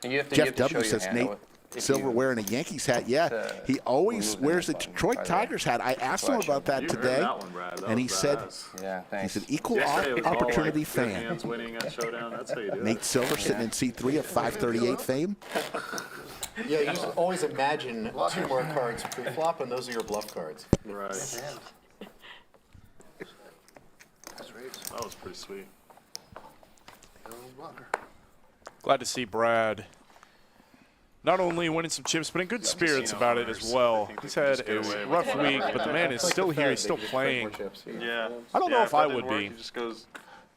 [SPEAKER 5] And you have to,
[SPEAKER 1] Jeff
[SPEAKER 5] you have to
[SPEAKER 1] W
[SPEAKER 5] show
[SPEAKER 1] says
[SPEAKER 5] your
[SPEAKER 1] Nate
[SPEAKER 5] hand if
[SPEAKER 1] Silver
[SPEAKER 5] you-
[SPEAKER 1] wearing a Yankees hat. Yeah, he always
[SPEAKER 5] lose the
[SPEAKER 1] wears the
[SPEAKER 5] nit button,
[SPEAKER 1] Detroit
[SPEAKER 5] by the way.
[SPEAKER 1] Tigers hat. I asked him about that
[SPEAKER 10] You
[SPEAKER 1] today,
[SPEAKER 10] heard that one, Brad. That
[SPEAKER 1] and he
[SPEAKER 10] was
[SPEAKER 1] said
[SPEAKER 10] badass.
[SPEAKER 5] Yeah, thanks.
[SPEAKER 1] he's an equal
[SPEAKER 10] Yeah, it was all
[SPEAKER 1] opportunity
[SPEAKER 10] like
[SPEAKER 1] fan.
[SPEAKER 10] Good hands winning at showdown. That's how you do
[SPEAKER 1] Nate
[SPEAKER 10] it.
[SPEAKER 1] Silver sitting in C3 at 538 fame.
[SPEAKER 9] Yeah, you just always imagine 2 more cards pre-flop, and those are your bluff cards.
[SPEAKER 10] Right. That was pretty sweet.
[SPEAKER 2] Glad to see Brad not only winning some chips, but in good spirits about it as well. He's had a rough week, but the man is still here. He's still playing.
[SPEAKER 10] Yeah.
[SPEAKER 2] I don't know if I
[SPEAKER 10] that
[SPEAKER 2] would
[SPEAKER 10] didn't work,
[SPEAKER 2] be.
[SPEAKER 10] He just goes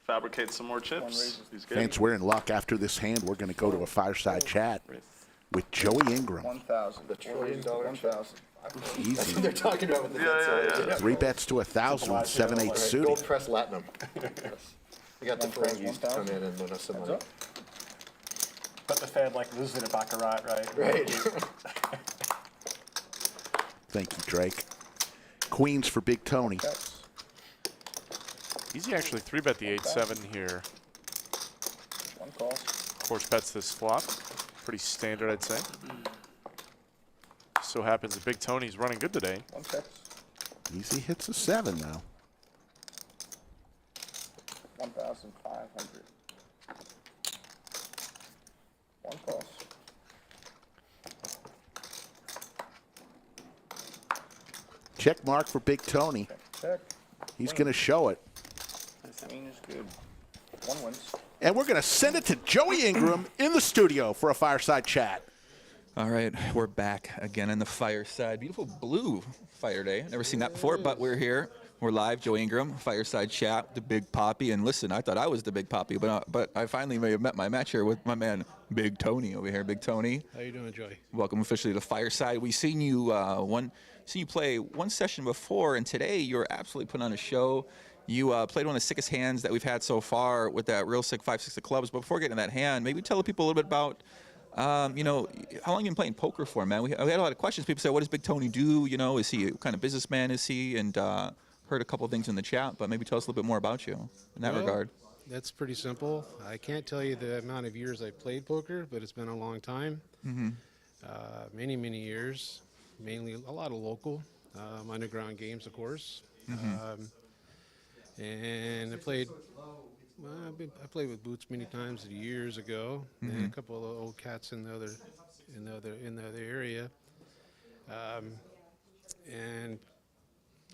[SPEAKER 10] fabricate some more chips. He's good.
[SPEAKER 1] Fans, we're in luck. After this hand, we're going to go to a fireside chat with Joey Ingram.
[SPEAKER 8] 1,000. The $1 trillion 1,000.
[SPEAKER 1] Easy.
[SPEAKER 9] They're talking about with the nets.
[SPEAKER 1] 3 bets to 1,000 with 7-8 suited.
[SPEAKER 9] Gold press Latinum. We got the Ferengis to come in and win us some money.
[SPEAKER 7] But the Fed like losing at Baccarat, right?
[SPEAKER 9] Right.
[SPEAKER 1] Thank you, Drake. Queens for Big Tony.
[SPEAKER 2] Easy actually 3-bet the 8-7 here.
[SPEAKER 8] 1 call.
[SPEAKER 2] Of course, bets this flop. Pretty standard, I'd say. So happens that Big Tony's running good today.
[SPEAKER 8] 1 checks.
[SPEAKER 1] Easy hits a 7 now.
[SPEAKER 8] 1,500. 1 calls.
[SPEAKER 1] Check mark for Big Tony.
[SPEAKER 8] Check.
[SPEAKER 1] He's going to show it.
[SPEAKER 8] Queen is good. 1 wins.
[SPEAKER 1] And we're going to send it to Joey Ingram in the studio for a fireside chat.
[SPEAKER 3] All right, we're back again in the fireside. Beautiful blue fire day. Never seen that before, but we're here. We're live, Joe Ingram, Fireside Chat, the Big Poppy. And listen, I thought I was the Big Poppy, but I finally may have met my match here with my man, Big Tony over here. Big Tony.
[SPEAKER 13] How you doing, Joey?
[SPEAKER 3] Welcome officially to Fireside. We've seen you play one session before, and today you're absolutely putting on a show. You played one of the sickest hands that we've had so far with that real sick 5-6 of clubs. But before getting to that hand, maybe tell the people a little bit about, how long you been playing poker for, man? We had a lot of questions. People say, what does Big Tony do? Is he what kind of businessman is he? And heard a couple of things in the chat, but maybe tell us a little bit more about you in that regard.
[SPEAKER 13] That's pretty simple. I can't tell you the amount of years I played poker, but it's been a long time. Many, many years. Mainly a lot of local, underground games, of course. And I played with Boots many times years ago, and a couple of old cats in the other area. And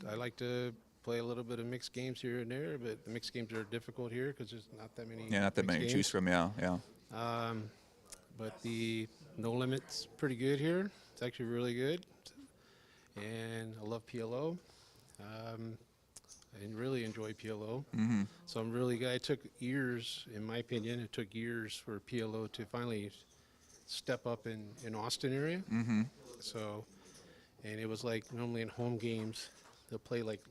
[SPEAKER 13] I like to play a little bit of mixed games here and there, but the mixed games are difficult here because there's not that many.
[SPEAKER 3] Yeah, not that many to choose from. Yeah.
[SPEAKER 13] But the No Limit's pretty good here. It's actually really good, and I love PLO. I really enjoy PLO. So I'm really glad. It took years, in my opinion, it took years for PLO to finally step up in Austin area. So, and it was like normally in home games, they'll play like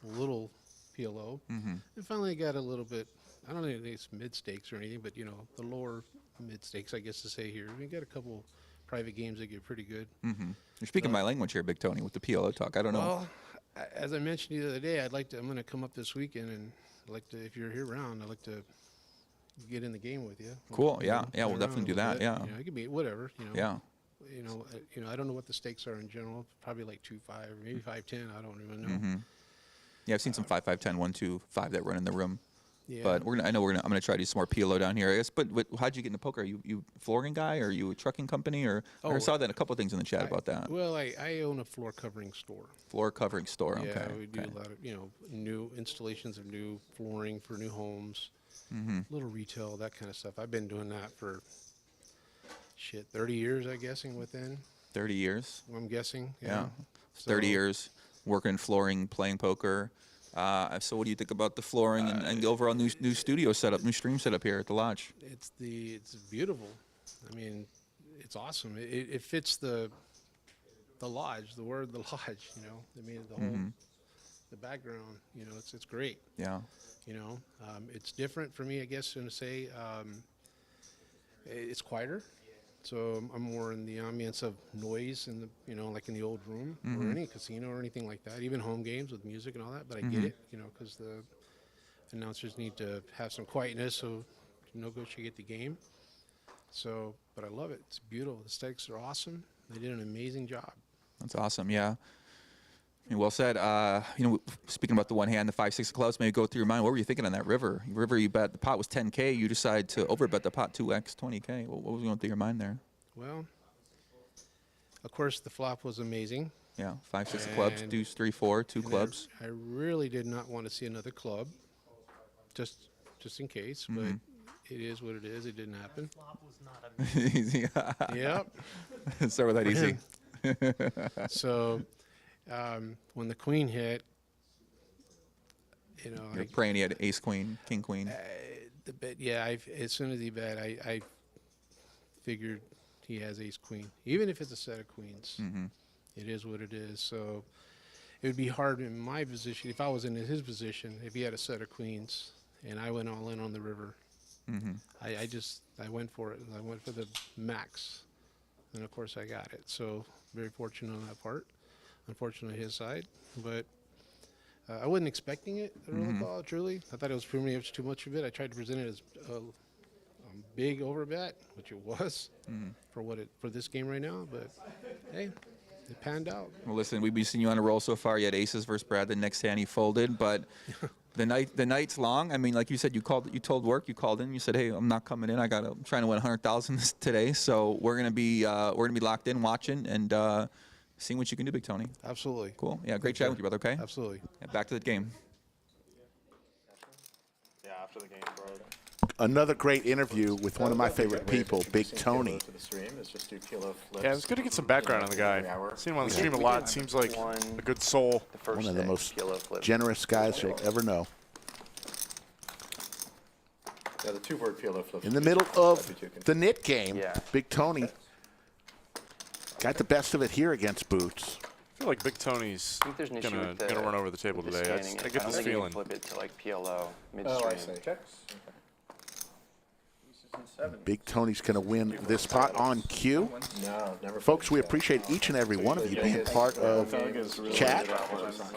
[SPEAKER 13] little PLO. And finally got a little bit, I don't think it's mid stakes or anything, but the lower mid stakes, I guess to say here. We got a couple private games that get pretty good.
[SPEAKER 3] You're speaking my language here, Big Tony, with the PLO talk. I don't know.
[SPEAKER 13] Well, as I mentioned the other day, I'm going to come up this weekend, and I'd like to, if you're here around, I'd like to get in the game with you.
[SPEAKER 3] Cool. Yeah, we'll definitely do that. Yeah.
[SPEAKER 13] It could be whatever.
[SPEAKER 3] Yeah.
[SPEAKER 13] I don't know what the stakes are in general. Probably like 2-5 or maybe 5-10. I don't even know.
[SPEAKER 3] Yeah, I've seen some 5-5, 10, 1, 2, 5 that run in the room.
[SPEAKER 13] Yeah.
[SPEAKER 3] But I'm gonna try to do some more PLO down here, I guess. But how'd you get into poker? Are you a flooring guy, or are you a trucking company, or I saw that a couple of things in the chat about that.
[SPEAKER 13] Well, I own a floor covering store.
[SPEAKER 3] Floor covering store.
[SPEAKER 13] Yeah,
[SPEAKER 3] Okay.
[SPEAKER 13] we do a lot of new installations of new flooring for new homes, little retail, that kind of stuff. I've been doing that for 30 years, I'm guessing within.
[SPEAKER 3] 30 years.
[SPEAKER 13] I'm guessing.
[SPEAKER 3] Yeah.
[SPEAKER 13] So,
[SPEAKER 3] 30 years working flooring, playing poker. So what do you think about the flooring and the overall new studio setup, new stream setup here at the lodge?
[SPEAKER 13] It's beautiful. I mean, it's awesome. It fits the lodge, the word the lodge. I mean the whole the background. It's great.
[SPEAKER 3] Yeah.
[SPEAKER 13] It's different for me, I guess, to say. It's quieter. So I'm more in the ambience of noise in the, like in the old room or any casino or anything like that, even home games with music and all that. But I get it, because the announcers need to have some quietness so negotiate the game. So, but I love it. It's beautiful. The stakes are awesome. They did an amazing job.
[SPEAKER 3] That's awesome. Yeah. Well said. Speaking about the one hand, the 5-6 of clubs, maybe go through your mind. What were you thinking on that river? River, you bet the pot was 10K. You decide to overbet the pot 2x 20K. What was going through your mind there?
[SPEAKER 13] Well, of course, the flop was amazing.
[SPEAKER 3] Yeah, 5-6 of clubs, deuce 3-4, two clubs.
[SPEAKER 13] I really did not want to see another club, just in case. But it is what it is. It didn't happen. The flop was not
[SPEAKER 3] Easy.
[SPEAKER 13] Yep.
[SPEAKER 3] Start with that easy.
[SPEAKER 13] So. When the queen hit,
[SPEAKER 3] You're praying he had ace queen, king queen.
[SPEAKER 13] The bet, yeah. As soon as he bet, I figured he has ace queen, even if it's a set of queens. It is what it is. So it would be hard in my position if I was in his position. If he had a set of queens and I went all in on the river, I went for it. I went for the max, and of course I got it. So very fortunate on that part. Unfortunately, his side, but I wasn't expecting it at roll call, truly. I thought it was pretty much too much of it. I tried to present it as a big overbet, which it was for this game right now. But hey, it panned out.
[SPEAKER 3] Well, listen, we've been seeing you on a roll so far. You had aces versus Brad. The next hand he folded, but the night's long. I mean, like you said, you told work, you called in, you said, hey, I'm not coming in. I'm trying to win 100,000 today, so we're gonna be locked in, watching, and seeing what you can do, Big Tony.
[SPEAKER 13] Absolutely.
[SPEAKER 3] Cool. Yeah, great chatting with you, brother. Okay.
[SPEAKER 13] Absolutely.
[SPEAKER 3] Yeah, back to the game.
[SPEAKER 10] Yeah, after the game, bro.
[SPEAKER 1] Another great interview with one of my favorite people, Big Tony.
[SPEAKER 2] Yeah, it's good to get some background on the guy. I've seen him on the stream a lot. Seems like a good soul.
[SPEAKER 1] One of the most generous guys you'll ever know.
[SPEAKER 9] Yeah, the two-word PLO flip.
[SPEAKER 1] In the middle of the knit game, Big Tony got the best of it here against Boots.
[SPEAKER 2] I feel like Big Tony's gonna run over the table today. I get this feeling.
[SPEAKER 5] Flip it to like PLO midstream.
[SPEAKER 9] Oh, I see. Checks.
[SPEAKER 1] Big Tony's going to win this spot on cue.
[SPEAKER 9] No, never.
[SPEAKER 1] Folks, we appreciate each and every one of you being part of chat.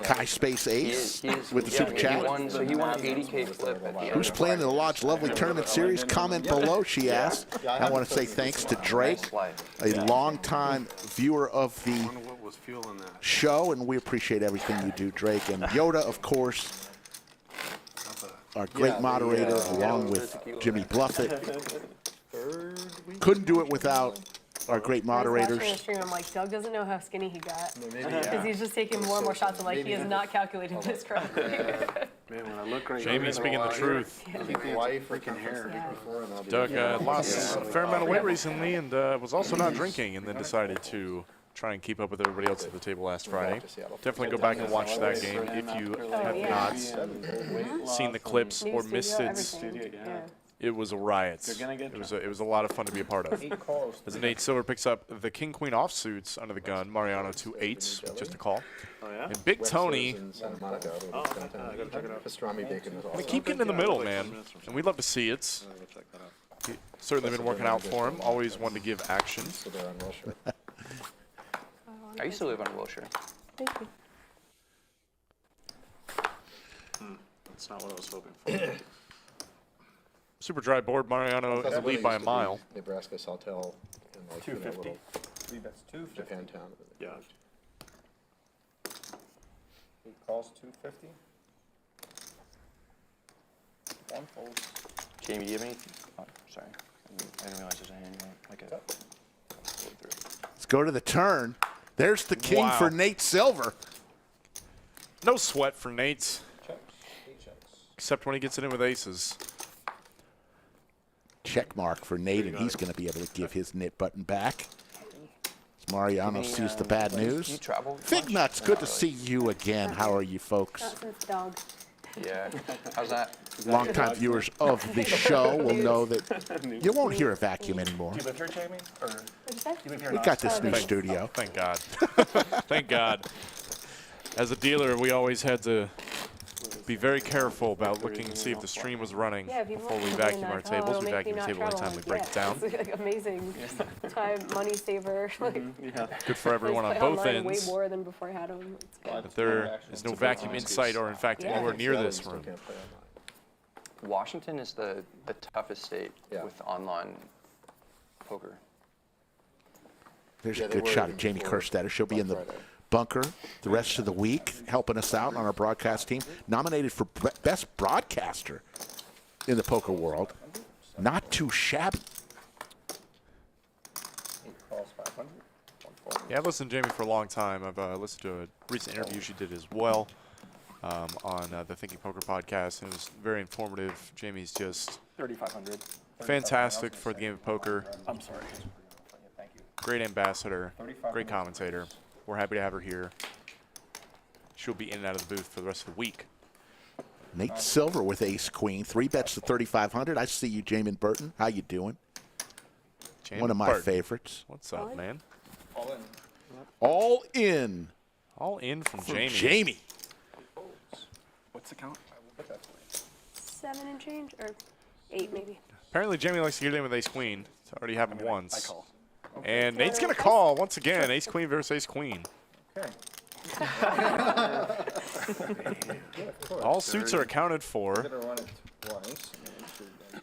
[SPEAKER 1] Kai Space Ace with the super chat.
[SPEAKER 5] So he won an 80K flip at the end.
[SPEAKER 1] Who's playing in the Lodge Lovely Tournament Series? Comment below, she asked. I want to say thanks to Drake, a longtime viewer of the show, and we appreciate everything you do, Drake. And Yoda, of course, our great moderator, along with Jimmy Bluffett. Couldn't do it without our great moderators.
[SPEAKER 6] Watching the stream, I'm like, Doug doesn't know how skinny he got. Because he's just taking more and more shots. I'm like, he has not calculated this correctly.
[SPEAKER 12] Man, when I look right
[SPEAKER 2] Jamie speaking the truth.
[SPEAKER 9] Freaking hair.
[SPEAKER 2] Doug lost a fair amount of weight recently and was also not drinking, and then decided to try and keep up with everybody else at the table last Friday. Definitely go back and watch that game if you have not seen the clips or missed it. It was a riot. It was a lot of fun to be a part of. As Nate Silver picks up the King-Queen offsuits under the gun, Mariano 2-8s, just a call. And Big Tony, they keep getting in the middle, man. And we'd love to see it. Certainly been working out for him. Always one to give action.
[SPEAKER 5] I used to live on Wilshire.
[SPEAKER 6] Thank you.
[SPEAKER 10] That's not what I was hoping for.
[SPEAKER 2] Super dry board. Mariano in the lead by a mile.
[SPEAKER 9] Nebraska Sawtell and like
[SPEAKER 8] 250. I believe that's 250.
[SPEAKER 9] Japantown.
[SPEAKER 10] Yeah.
[SPEAKER 8] He calls 250. One folds.
[SPEAKER 5] Jamie, do you have any? Oh, sorry. I didn't realize there's a hand. Like a.
[SPEAKER 1] Let's go to the turn. There's the king for Nate Silver.
[SPEAKER 2] No sweat for Nate. Except when he gets it in with aces.
[SPEAKER 1] Check mark for Nate, and he's going to be able to give his knit button back. As Mariano sees the bad news. Fig Nuts, good to see you again. How are you, folks?
[SPEAKER 6] Not since dog.
[SPEAKER 5] Yeah. How's that?
[SPEAKER 1] Longtime viewers of the show will know that you won't hear a vacuum anymore.
[SPEAKER 7] Do you live here, Jamie? Or do you live here?
[SPEAKER 1] We got this new studio.
[SPEAKER 2] Thank God. Thank God. As a dealer, we always had to be very careful about looking and see if the stream was running before we vacuum our tables. We vacuum the table anytime we break it down.
[SPEAKER 6] It's like amazing time, money saver.
[SPEAKER 2] Good for everyone on both ends.
[SPEAKER 6] Way more than before I had them.
[SPEAKER 2] But there is no vacuum inside or, in fact, anywhere near this room.
[SPEAKER 5] Washington is the toughest state with online poker.
[SPEAKER 1] There's a good shot of Jamie Kerstetter. She'll be in the bunker the rest of the week, helping us out on our broadcast team. Nominated for Best Broadcaster in the poker world. Not too shabby.
[SPEAKER 2] Yeah, I've listened to Jamie for a long time. I've listened to a recent interview she did as well on the Thinking Poker podcast, and it was very informative. Jamie's just
[SPEAKER 7] 3,500.
[SPEAKER 2] fantastic for the game of poker.
[SPEAKER 7] I'm sorry.
[SPEAKER 2] Great ambassador, great commentator. We're happy to have her here. She'll be in and out of the booth for the rest of the week.
[SPEAKER 1] Nate Silver with ace queen. 3 bets to 3,500. I see you, Jamin Burton. How you doing? One of my favorites.
[SPEAKER 2] What's up, man?
[SPEAKER 8] All in.
[SPEAKER 1] All in.
[SPEAKER 2] All in from Jamie.
[SPEAKER 1] Jamie.
[SPEAKER 7] What's the count?
[SPEAKER 6] 7 and change, or 8 maybe.
[SPEAKER 2] Apparently, Jamie likes to get in with ace queen. It's already happened once.
[SPEAKER 7] I call.
[SPEAKER 2] And Nate's going to call once again. Ace queen versus ace queen.
[SPEAKER 8] Okay.
[SPEAKER 2] All suits are accounted for.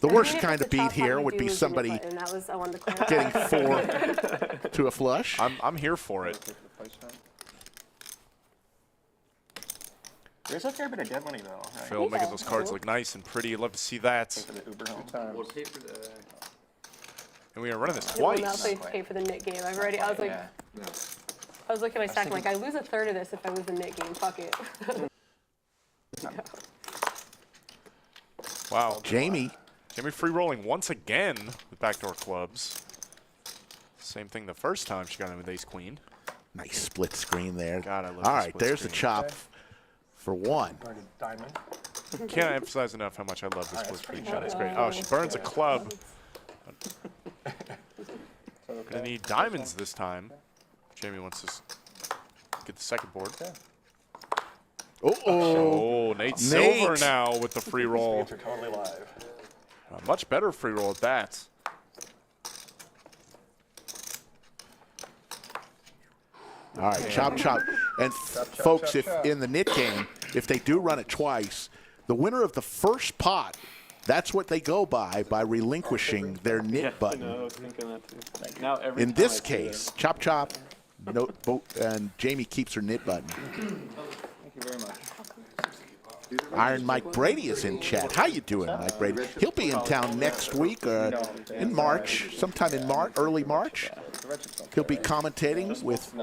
[SPEAKER 1] The worst kind of beat here would be somebody getting 4 to a flush.
[SPEAKER 2] I'm here for it.
[SPEAKER 7] There's a fair bit of dead money, though. Right?
[SPEAKER 2] Phil making those cards look nice and pretty. Love to see that.
[SPEAKER 7] For the Uber home.
[SPEAKER 2] And we are running this
[SPEAKER 6] I will not
[SPEAKER 2] twice.
[SPEAKER 6] pay for the knit game. I've already. I was like, I was looking at my stack. I'm like, I lose a third of this if I lose the knit game. Fuck it.
[SPEAKER 2] Wow.
[SPEAKER 1] Jamie
[SPEAKER 2] Jamie free rolling once again with backdoor clubs. Same thing the first time she got in with ace queen.
[SPEAKER 1] Nice split screen there.
[SPEAKER 2] God, I love
[SPEAKER 1] All
[SPEAKER 2] the
[SPEAKER 1] right,
[SPEAKER 2] split
[SPEAKER 1] there's the
[SPEAKER 2] screen.
[SPEAKER 1] chop for one.
[SPEAKER 7] Diamond.
[SPEAKER 2] Can't emphasize enough how much I love this split screen shot. It's great. Oh, she burns a club. Gonna need diamonds this time. Jamie wants to get the second board. Oh, Nate Silver now with the free roll.
[SPEAKER 7] Are totally live.
[SPEAKER 2] A much better free roll at that.
[SPEAKER 1] All right, chop, chop. And folks, if in the nit game, if they do run it twice, the winner of the first pot, that's what they go by relinquishing their nit button.
[SPEAKER 12] I was thinking that too. Now every
[SPEAKER 1] In
[SPEAKER 12] time
[SPEAKER 1] this
[SPEAKER 12] I see
[SPEAKER 1] case,
[SPEAKER 12] it-
[SPEAKER 1] chop, chop, and Jamie keeps her nit button.
[SPEAKER 8] Thank you very much.
[SPEAKER 1] Iron Mike Brady is in chat. How you doing, Mike Brady? He'll be in town next week or in March, sometime in March, early March. He'll be commentating with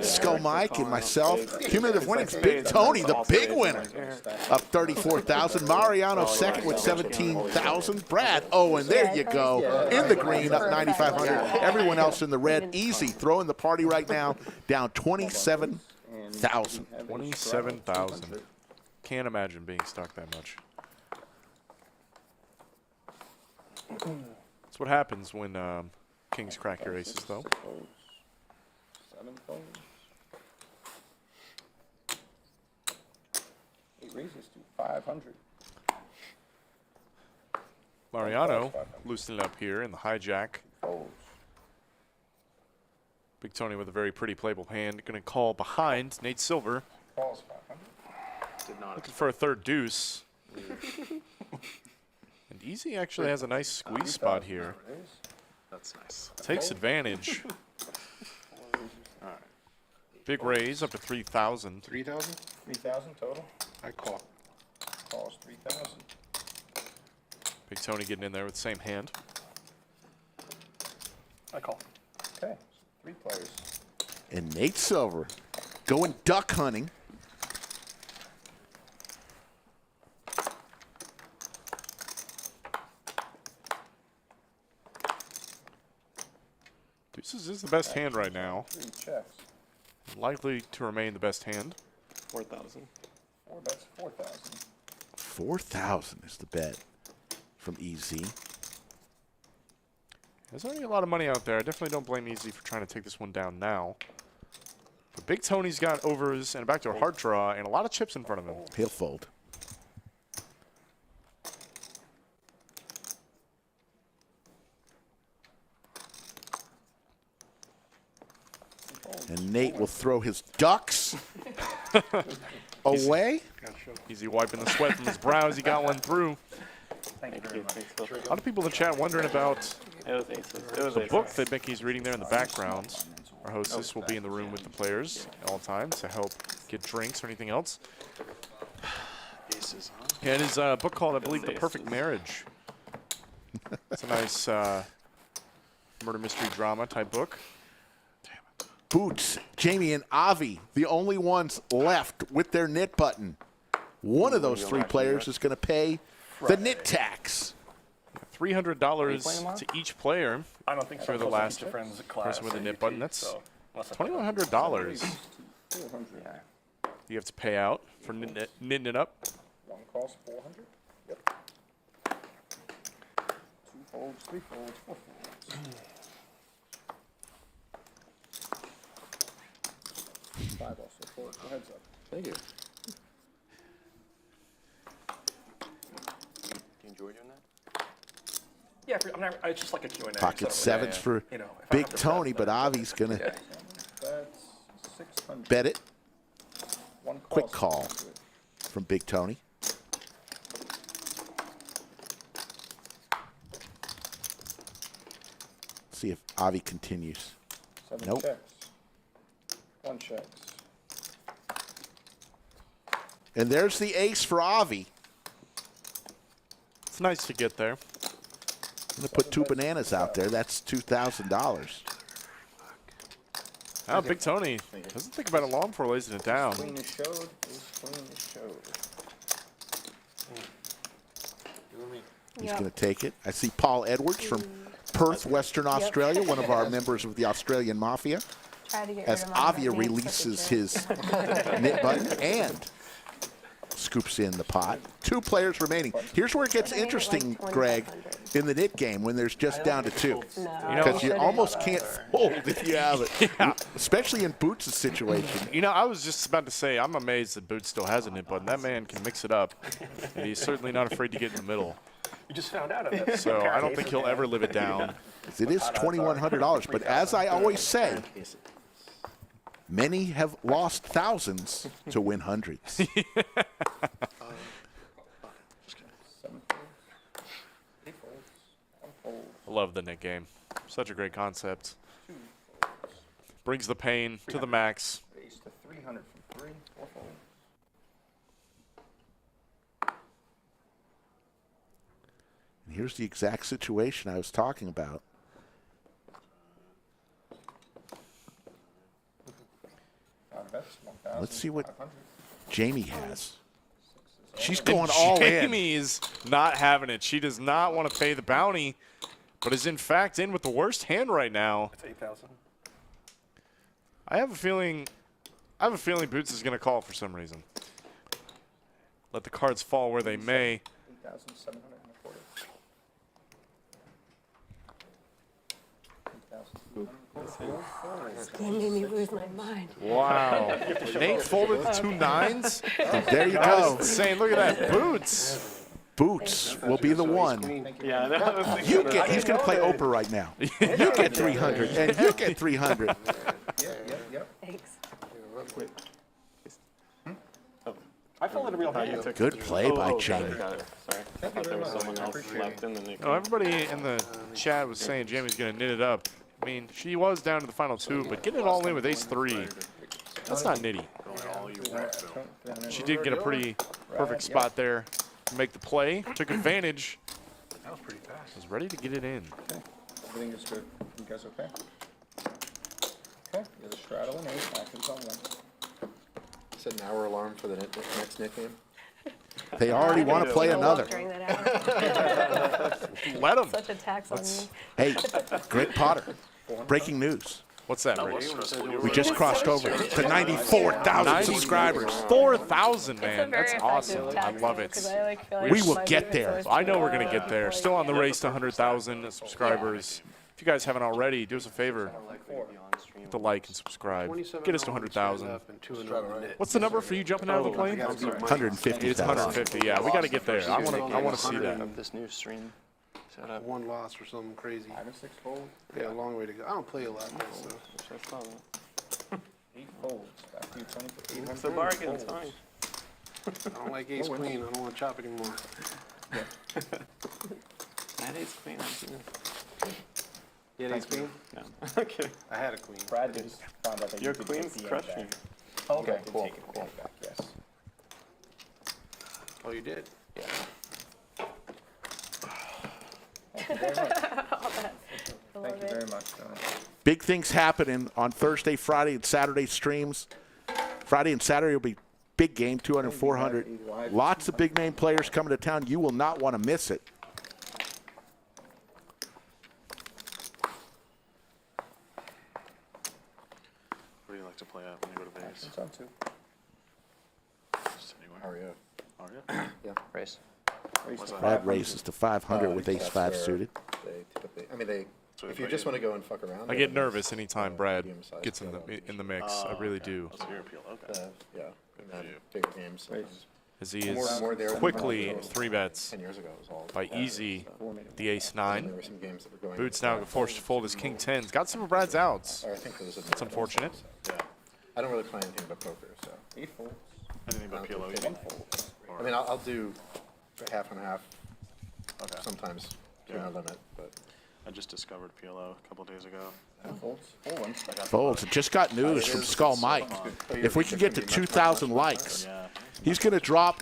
[SPEAKER 1] Skull Mike and myself. Cumulative winnings, Big Tony, the big winner, up 34,000. Mariano second with 17,000. Brad Owen, there you go, in the green, up 9,500. Everyone else in the red, easy, throwing the party right now, down 27,000.
[SPEAKER 2] 27,000. Can't imagine being stuck that much. That's what happens when kings crack your aces, though.
[SPEAKER 8] 7 phones. 8 raises to 500.
[SPEAKER 2] Mariano loosening it up here in the hijack.
[SPEAKER 8] Folds.
[SPEAKER 2] Big Tony with a very pretty playable hand. Going to call behind Nate Silver.
[SPEAKER 8] Calls 500.
[SPEAKER 2] Looking for a third deuce. And Easy actually has a nice squeeze spot here.
[SPEAKER 10] That's nice.
[SPEAKER 2] Takes advantage. Big raise up to 3,000.
[SPEAKER 10] 3,000?
[SPEAKER 8] 3,000 total.
[SPEAKER 10] I call.
[SPEAKER 8] Calls 3,000.
[SPEAKER 2] Big Tony getting in there with the same hand.
[SPEAKER 7] I call.
[SPEAKER 8] Okay, 3 players.
[SPEAKER 1] And Nate Silver going duck hunting.
[SPEAKER 2] Deuces is the best hand right now.
[SPEAKER 8] 3 checks.
[SPEAKER 2] Likely to remain the best hand.
[SPEAKER 12] 4,000.
[SPEAKER 8] 4 bets, 4,000.
[SPEAKER 1] 4,000 is the bet from Easy.
[SPEAKER 2] There's already a lot of money out there. I definitely don't blame Easy for trying to take this one down now. But Big Tony's got overs and a backdoor hard draw and a lot of chips in front of him.
[SPEAKER 1] He'll fold. And Nate will throw his ducks away.
[SPEAKER 2] Easy wiping the sweat from his brow as he got one through.
[SPEAKER 7] Thank you very much.
[SPEAKER 2] A lot of people in the chat wondering about
[SPEAKER 12] It was aces. It was
[SPEAKER 2] the
[SPEAKER 12] aces.
[SPEAKER 2] book that Mickey's reading there in the background. Our hostess will be in the room with the players at all times to help get drinks or anything else.
[SPEAKER 10] Aces, huh?
[SPEAKER 2] Yeah, it is a book called, I believe, The Perfect Marriage. It's a nice murder mystery drama type book.
[SPEAKER 1] Boots, Jamie, and Avi, the only ones left with their knit button. One of those 3 players is going to pay the knit tax.
[SPEAKER 2] $300 to each player
[SPEAKER 7] I don't think so.
[SPEAKER 2] for the
[SPEAKER 7] Close
[SPEAKER 2] last
[SPEAKER 7] to friends class
[SPEAKER 2] person with a
[SPEAKER 7] at
[SPEAKER 2] knit
[SPEAKER 7] UT,
[SPEAKER 2] button. That's
[SPEAKER 7] so unless I-
[SPEAKER 2] $2,100
[SPEAKER 8] 400.
[SPEAKER 2] you have to pay out for knitting it up.
[SPEAKER 8] 1 calls 400. Yep. 2 folds, 3 folds, 4 folds. 5 also folds. Go heads up.
[SPEAKER 10] Thank you.
[SPEAKER 5] Do you enjoy doing that?
[SPEAKER 7] Yeah, it's just like a Q&A.
[SPEAKER 1] Pocket
[SPEAKER 7] so,
[SPEAKER 1] sevens for
[SPEAKER 7] you know, if I
[SPEAKER 1] Big
[SPEAKER 7] have to
[SPEAKER 1] Tony,
[SPEAKER 7] bet,
[SPEAKER 1] but Avi's going to
[SPEAKER 8] That's 600.
[SPEAKER 1] bet it.
[SPEAKER 8] 1
[SPEAKER 1] Quick
[SPEAKER 8] calls
[SPEAKER 1] call
[SPEAKER 8] 600.
[SPEAKER 1] from Big Tony. See if Avi continues.
[SPEAKER 8] 7
[SPEAKER 1] Nope.
[SPEAKER 8] checks. 1 checks.
[SPEAKER 1] And there's the ace for Avi.
[SPEAKER 2] It's nice to get there.
[SPEAKER 1] I'm going to put 2 bananas out there. That's $2,000.
[SPEAKER 2] Oh, Big Tony doesn't think about it long before lays it down.
[SPEAKER 8] Queen is showed. Ace queen is showed.
[SPEAKER 1] He's going to take it. I see Paul Edwards from Perth, Western Australia, one of our members of the Australian Mafia, as Avi releases his knit button and scoops in the pot. 2 players remaining. Here's where it gets interesting, Greg, in the knit game when there's just down to 2. Because you almost can't fold if you have it, especially in Boots' situation.
[SPEAKER 2] You know, I was just about to say, I'm amazed that Boots still has a knit button. That man can mix it up, and he's certainly not afraid to get in the middle.
[SPEAKER 7] You just found out of it.
[SPEAKER 2] So I don't think he'll ever live it down.
[SPEAKER 1] It is $2,100, but as I always say, many have lost thousands to win hundreds.
[SPEAKER 2] I love the knit game. Such a great concept. Brings the pain to the max.
[SPEAKER 8] Raise to 300 from 3. 4 fold.
[SPEAKER 1] And here's the exact situation I was talking about. Let's see what Jamie has. She's going all in.
[SPEAKER 2] Jamie's not having it. She does not want to pay the bounty, but is in fact in with the worst hand right now.
[SPEAKER 7] It's 8,000.
[SPEAKER 2] I have a feeling Boots is going to call for some reason. Let the cards fall where they may.
[SPEAKER 8] 8,740.
[SPEAKER 6] This game made me lose my mind.
[SPEAKER 2] Wow. Nate folded the 2 9s.
[SPEAKER 1] There you
[SPEAKER 2] That
[SPEAKER 1] go.
[SPEAKER 2] is insane. Look at that. Boots.
[SPEAKER 1] Boots will be the one.
[SPEAKER 12] Yeah, I know.
[SPEAKER 1] He's going to play Oprah right now. You get 300, and you get 300.
[SPEAKER 6] Thanks.
[SPEAKER 7] I folded a real hand.
[SPEAKER 1] Good play by Jamie.
[SPEAKER 12] Got it. Sorry. I thought there was someone else left in the nick.
[SPEAKER 2] Oh, everybody in the chat was saying Jamie's going to knit it up. I mean, she was down to the final 2, but getting it all in with ace-3, that's not nitty. She did get a pretty perfect spot there to make the play. Took advantage.
[SPEAKER 7] That was pretty fast.
[SPEAKER 2] Was ready to get it in.
[SPEAKER 8] Okay. Everything is good. You guys okay? Okay. You're the straddle and 8. Actions on 1.
[SPEAKER 9] Set an hour alarm for the next knit game.
[SPEAKER 1] They already want to play another.
[SPEAKER 6] During that hour.
[SPEAKER 2] Let them.
[SPEAKER 6] Such a tax on me.
[SPEAKER 1] Hey, Greg Potter, breaking news.
[SPEAKER 2] What's that, Rick?
[SPEAKER 1] We just crossed over to 94,000 subscribers.
[SPEAKER 2] 4,000,
[SPEAKER 6] It's a
[SPEAKER 2] man.
[SPEAKER 6] very
[SPEAKER 2] That's
[SPEAKER 6] effective
[SPEAKER 2] awesome. I
[SPEAKER 6] tactic,
[SPEAKER 2] love
[SPEAKER 6] because
[SPEAKER 2] it.
[SPEAKER 6] I, like, feel like
[SPEAKER 1] We will
[SPEAKER 6] my
[SPEAKER 1] get
[SPEAKER 6] videos
[SPEAKER 1] there.
[SPEAKER 6] always
[SPEAKER 2] I know
[SPEAKER 6] go
[SPEAKER 2] we're going to
[SPEAKER 6] up,
[SPEAKER 2] get there.
[SPEAKER 6] like,
[SPEAKER 2] Still on the race to 100,000 subscribers. If you guys haven't already, do us a favor. Hit the like and subscribe. Get us to 100,000. What's the number for you jumping out of the plane?
[SPEAKER 1] 150,000.
[SPEAKER 2] It's 150. Yeah, we got to get there. I want to see that.
[SPEAKER 5] This new stream set up.
[SPEAKER 13] 1 loss or something crazy.
[SPEAKER 8] 5 and 6 fold.
[SPEAKER 13] Yeah, a long way to go. I don't play a lot now, so.
[SPEAKER 8] 8 folds. Back to you, 20 for 800.
[SPEAKER 12] It's a bargain, it's fine.
[SPEAKER 13] I don't like ace queen. I don't want to chop anymore.
[SPEAKER 12] That ace queen, I'm doing.
[SPEAKER 13] You had ace queen?
[SPEAKER 12] Yeah. Okay.
[SPEAKER 13] I had a queen.
[SPEAKER 8] Brad just found out that
[SPEAKER 12] Your
[SPEAKER 8] you could
[SPEAKER 12] queen's
[SPEAKER 8] take the
[SPEAKER 12] crushing.
[SPEAKER 8] end back. Okay, cool.
[SPEAKER 5] Take it
[SPEAKER 8] Cool. Back, yes.
[SPEAKER 13] Oh, you did?
[SPEAKER 8] Yeah. Thank you very much. Thank you very much, gentlemen.
[SPEAKER 1] Big things happening on Thursday, Friday, and Saturday streams. Friday and Saturday will be big game, 200, 400. Lots of big name players coming to town. You will not want to miss it.
[SPEAKER 10] What do you like to play at when you go to Vegas?
[SPEAKER 8] It's on 2.
[SPEAKER 10] Just anywhere.
[SPEAKER 9] Ario.
[SPEAKER 10] Are you?
[SPEAKER 5] Race.
[SPEAKER 10] What's that?
[SPEAKER 1] Brad races to 500 with
[SPEAKER 9] That's
[SPEAKER 1] ace-5
[SPEAKER 9] where
[SPEAKER 1] suited.
[SPEAKER 9] They typically, I mean,
[SPEAKER 10] So
[SPEAKER 9] if you just want to go and fuck around.
[SPEAKER 2] I
[SPEAKER 9] they
[SPEAKER 2] get
[SPEAKER 9] have
[SPEAKER 2] nervous
[SPEAKER 9] these,
[SPEAKER 2] anytime Brad gets in the mix. I really do.
[SPEAKER 10] Oh, so you're appeal. Okay.
[SPEAKER 9] yeah,
[SPEAKER 10] Good for you.
[SPEAKER 9] bigger games. sometimes.
[SPEAKER 2] As he
[SPEAKER 9] More
[SPEAKER 2] is
[SPEAKER 9] there than
[SPEAKER 2] quickly
[SPEAKER 9] when I was
[SPEAKER 2] 3 bets
[SPEAKER 9] 10 years ago, it was all
[SPEAKER 2] by
[SPEAKER 9] batteries,
[SPEAKER 2] easy
[SPEAKER 9] so.
[SPEAKER 2] the ace
[SPEAKER 9] There
[SPEAKER 2] 9.
[SPEAKER 9] were some games that were going.
[SPEAKER 2] Boots now forced to fold his king 10s. Got some of Brad's outs.
[SPEAKER 9] Or I think there was a
[SPEAKER 2] That's unfortunate.
[SPEAKER 9] So. I don't really play anything but poker, so.
[SPEAKER 8] 8 folds.
[SPEAKER 10] Anything but PLO?
[SPEAKER 9] I mean, I'll do half and half.
[SPEAKER 10] Okay.
[SPEAKER 9] Sometimes to
[SPEAKER 10] Yeah.
[SPEAKER 9] my limit, but.
[SPEAKER 10] I just discovered PLO a couple days ago.
[SPEAKER 8] 10 folds. 4 ones.
[SPEAKER 1] Folds. Just got news from Skull Mike. If we can get to 2,000 likes,
[SPEAKER 10] Yeah.
[SPEAKER 1] he's going to drop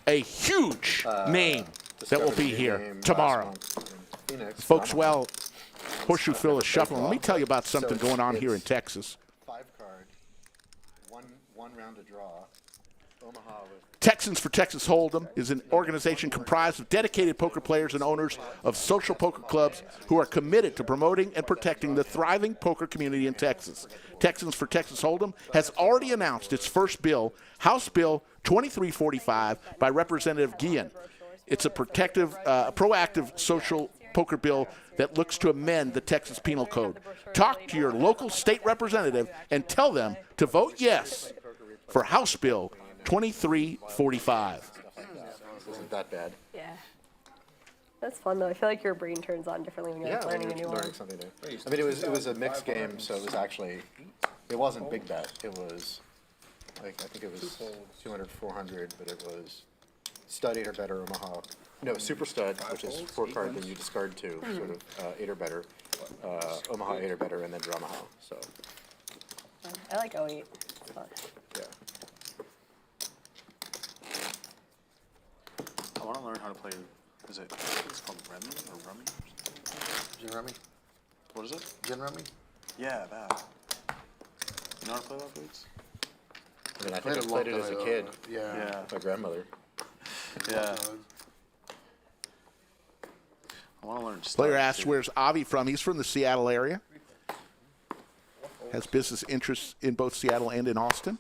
[SPEAKER 1] a huge name that will be here tomorrow. Folks, well, Horseshoe Phil is shuffling. Let me tell you about something going on here in Texas.
[SPEAKER 9] 5 card, one round to draw,
[SPEAKER 1] Texans for Texas Hold'em is an organization comprised of dedicated poker players and owners of social poker clubs who are committed to promoting and protecting the thriving poker community in Texas. Texans for Texas Hold'em has already announced its first bill, House Bill 2345, by Representative Guillen. It's a proactive social poker bill that looks to amend the Texas Penal Code. Talk to your local state representative and tell them to vote yes for House Bill 2345.
[SPEAKER 9] Isn't that bad?
[SPEAKER 6] Yeah. That's fun though. I feel like your brain turns on differently when you're learning a new one.
[SPEAKER 9] Learning something new. I mean, it was a mixed game, so it was actually, it wasn't big bet. It was, like, I think it was 200, 400, but it was stud 8 or better Omaha. No, super stud, which is 4 card, then you discard 2, sort of 8 or better, Omaha 8 or better, and then Omaha. So.
[SPEAKER 6] I like 08. It's fun.
[SPEAKER 9] Yeah.
[SPEAKER 10] I want to learn how to play. Is it? It's called Rummy or Rummy?
[SPEAKER 9] Gin Rummy?
[SPEAKER 10] What is it?
[SPEAKER 9] Gin Rummy?
[SPEAKER 10] Yeah, that. You know how to play that, Boots?
[SPEAKER 9] I mean, I think I played it as a kid.
[SPEAKER 10] Yeah.
[SPEAKER 9] My grandmother.
[SPEAKER 10] Yeah. I want to learn.
[SPEAKER 1] Player asks, where's Avi from? He's from the Seattle area. Has business interests in both Seattle and in Austin.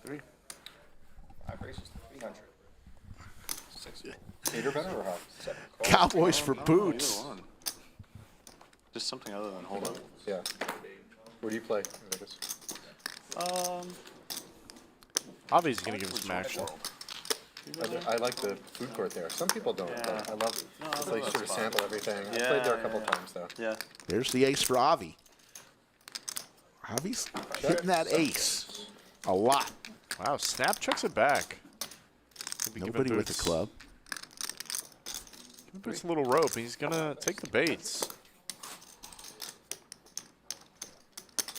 [SPEAKER 8] 3. 5 races, 300. 6.
[SPEAKER 9] 8 or better or how?
[SPEAKER 8] 7.
[SPEAKER 1] Cowboys for Boots.
[SPEAKER 10] Either one. Just something other than hold up.
[SPEAKER 9] Yeah. Where do you play?
[SPEAKER 2] Avi's going to give him some action.
[SPEAKER 9] I like the food court there. Some people don't, but I love it. It's like sort of sample everything. I
[SPEAKER 10] Yeah,
[SPEAKER 9] played there a couple times though.
[SPEAKER 10] Yeah.
[SPEAKER 1] There's the ace for Avi. Avi's hitting that ace a lot.
[SPEAKER 2] Wow, Snap checks it back. Maybe
[SPEAKER 1] Nobody with the club.
[SPEAKER 2] Give Boots a little rope. He's going to take the baits.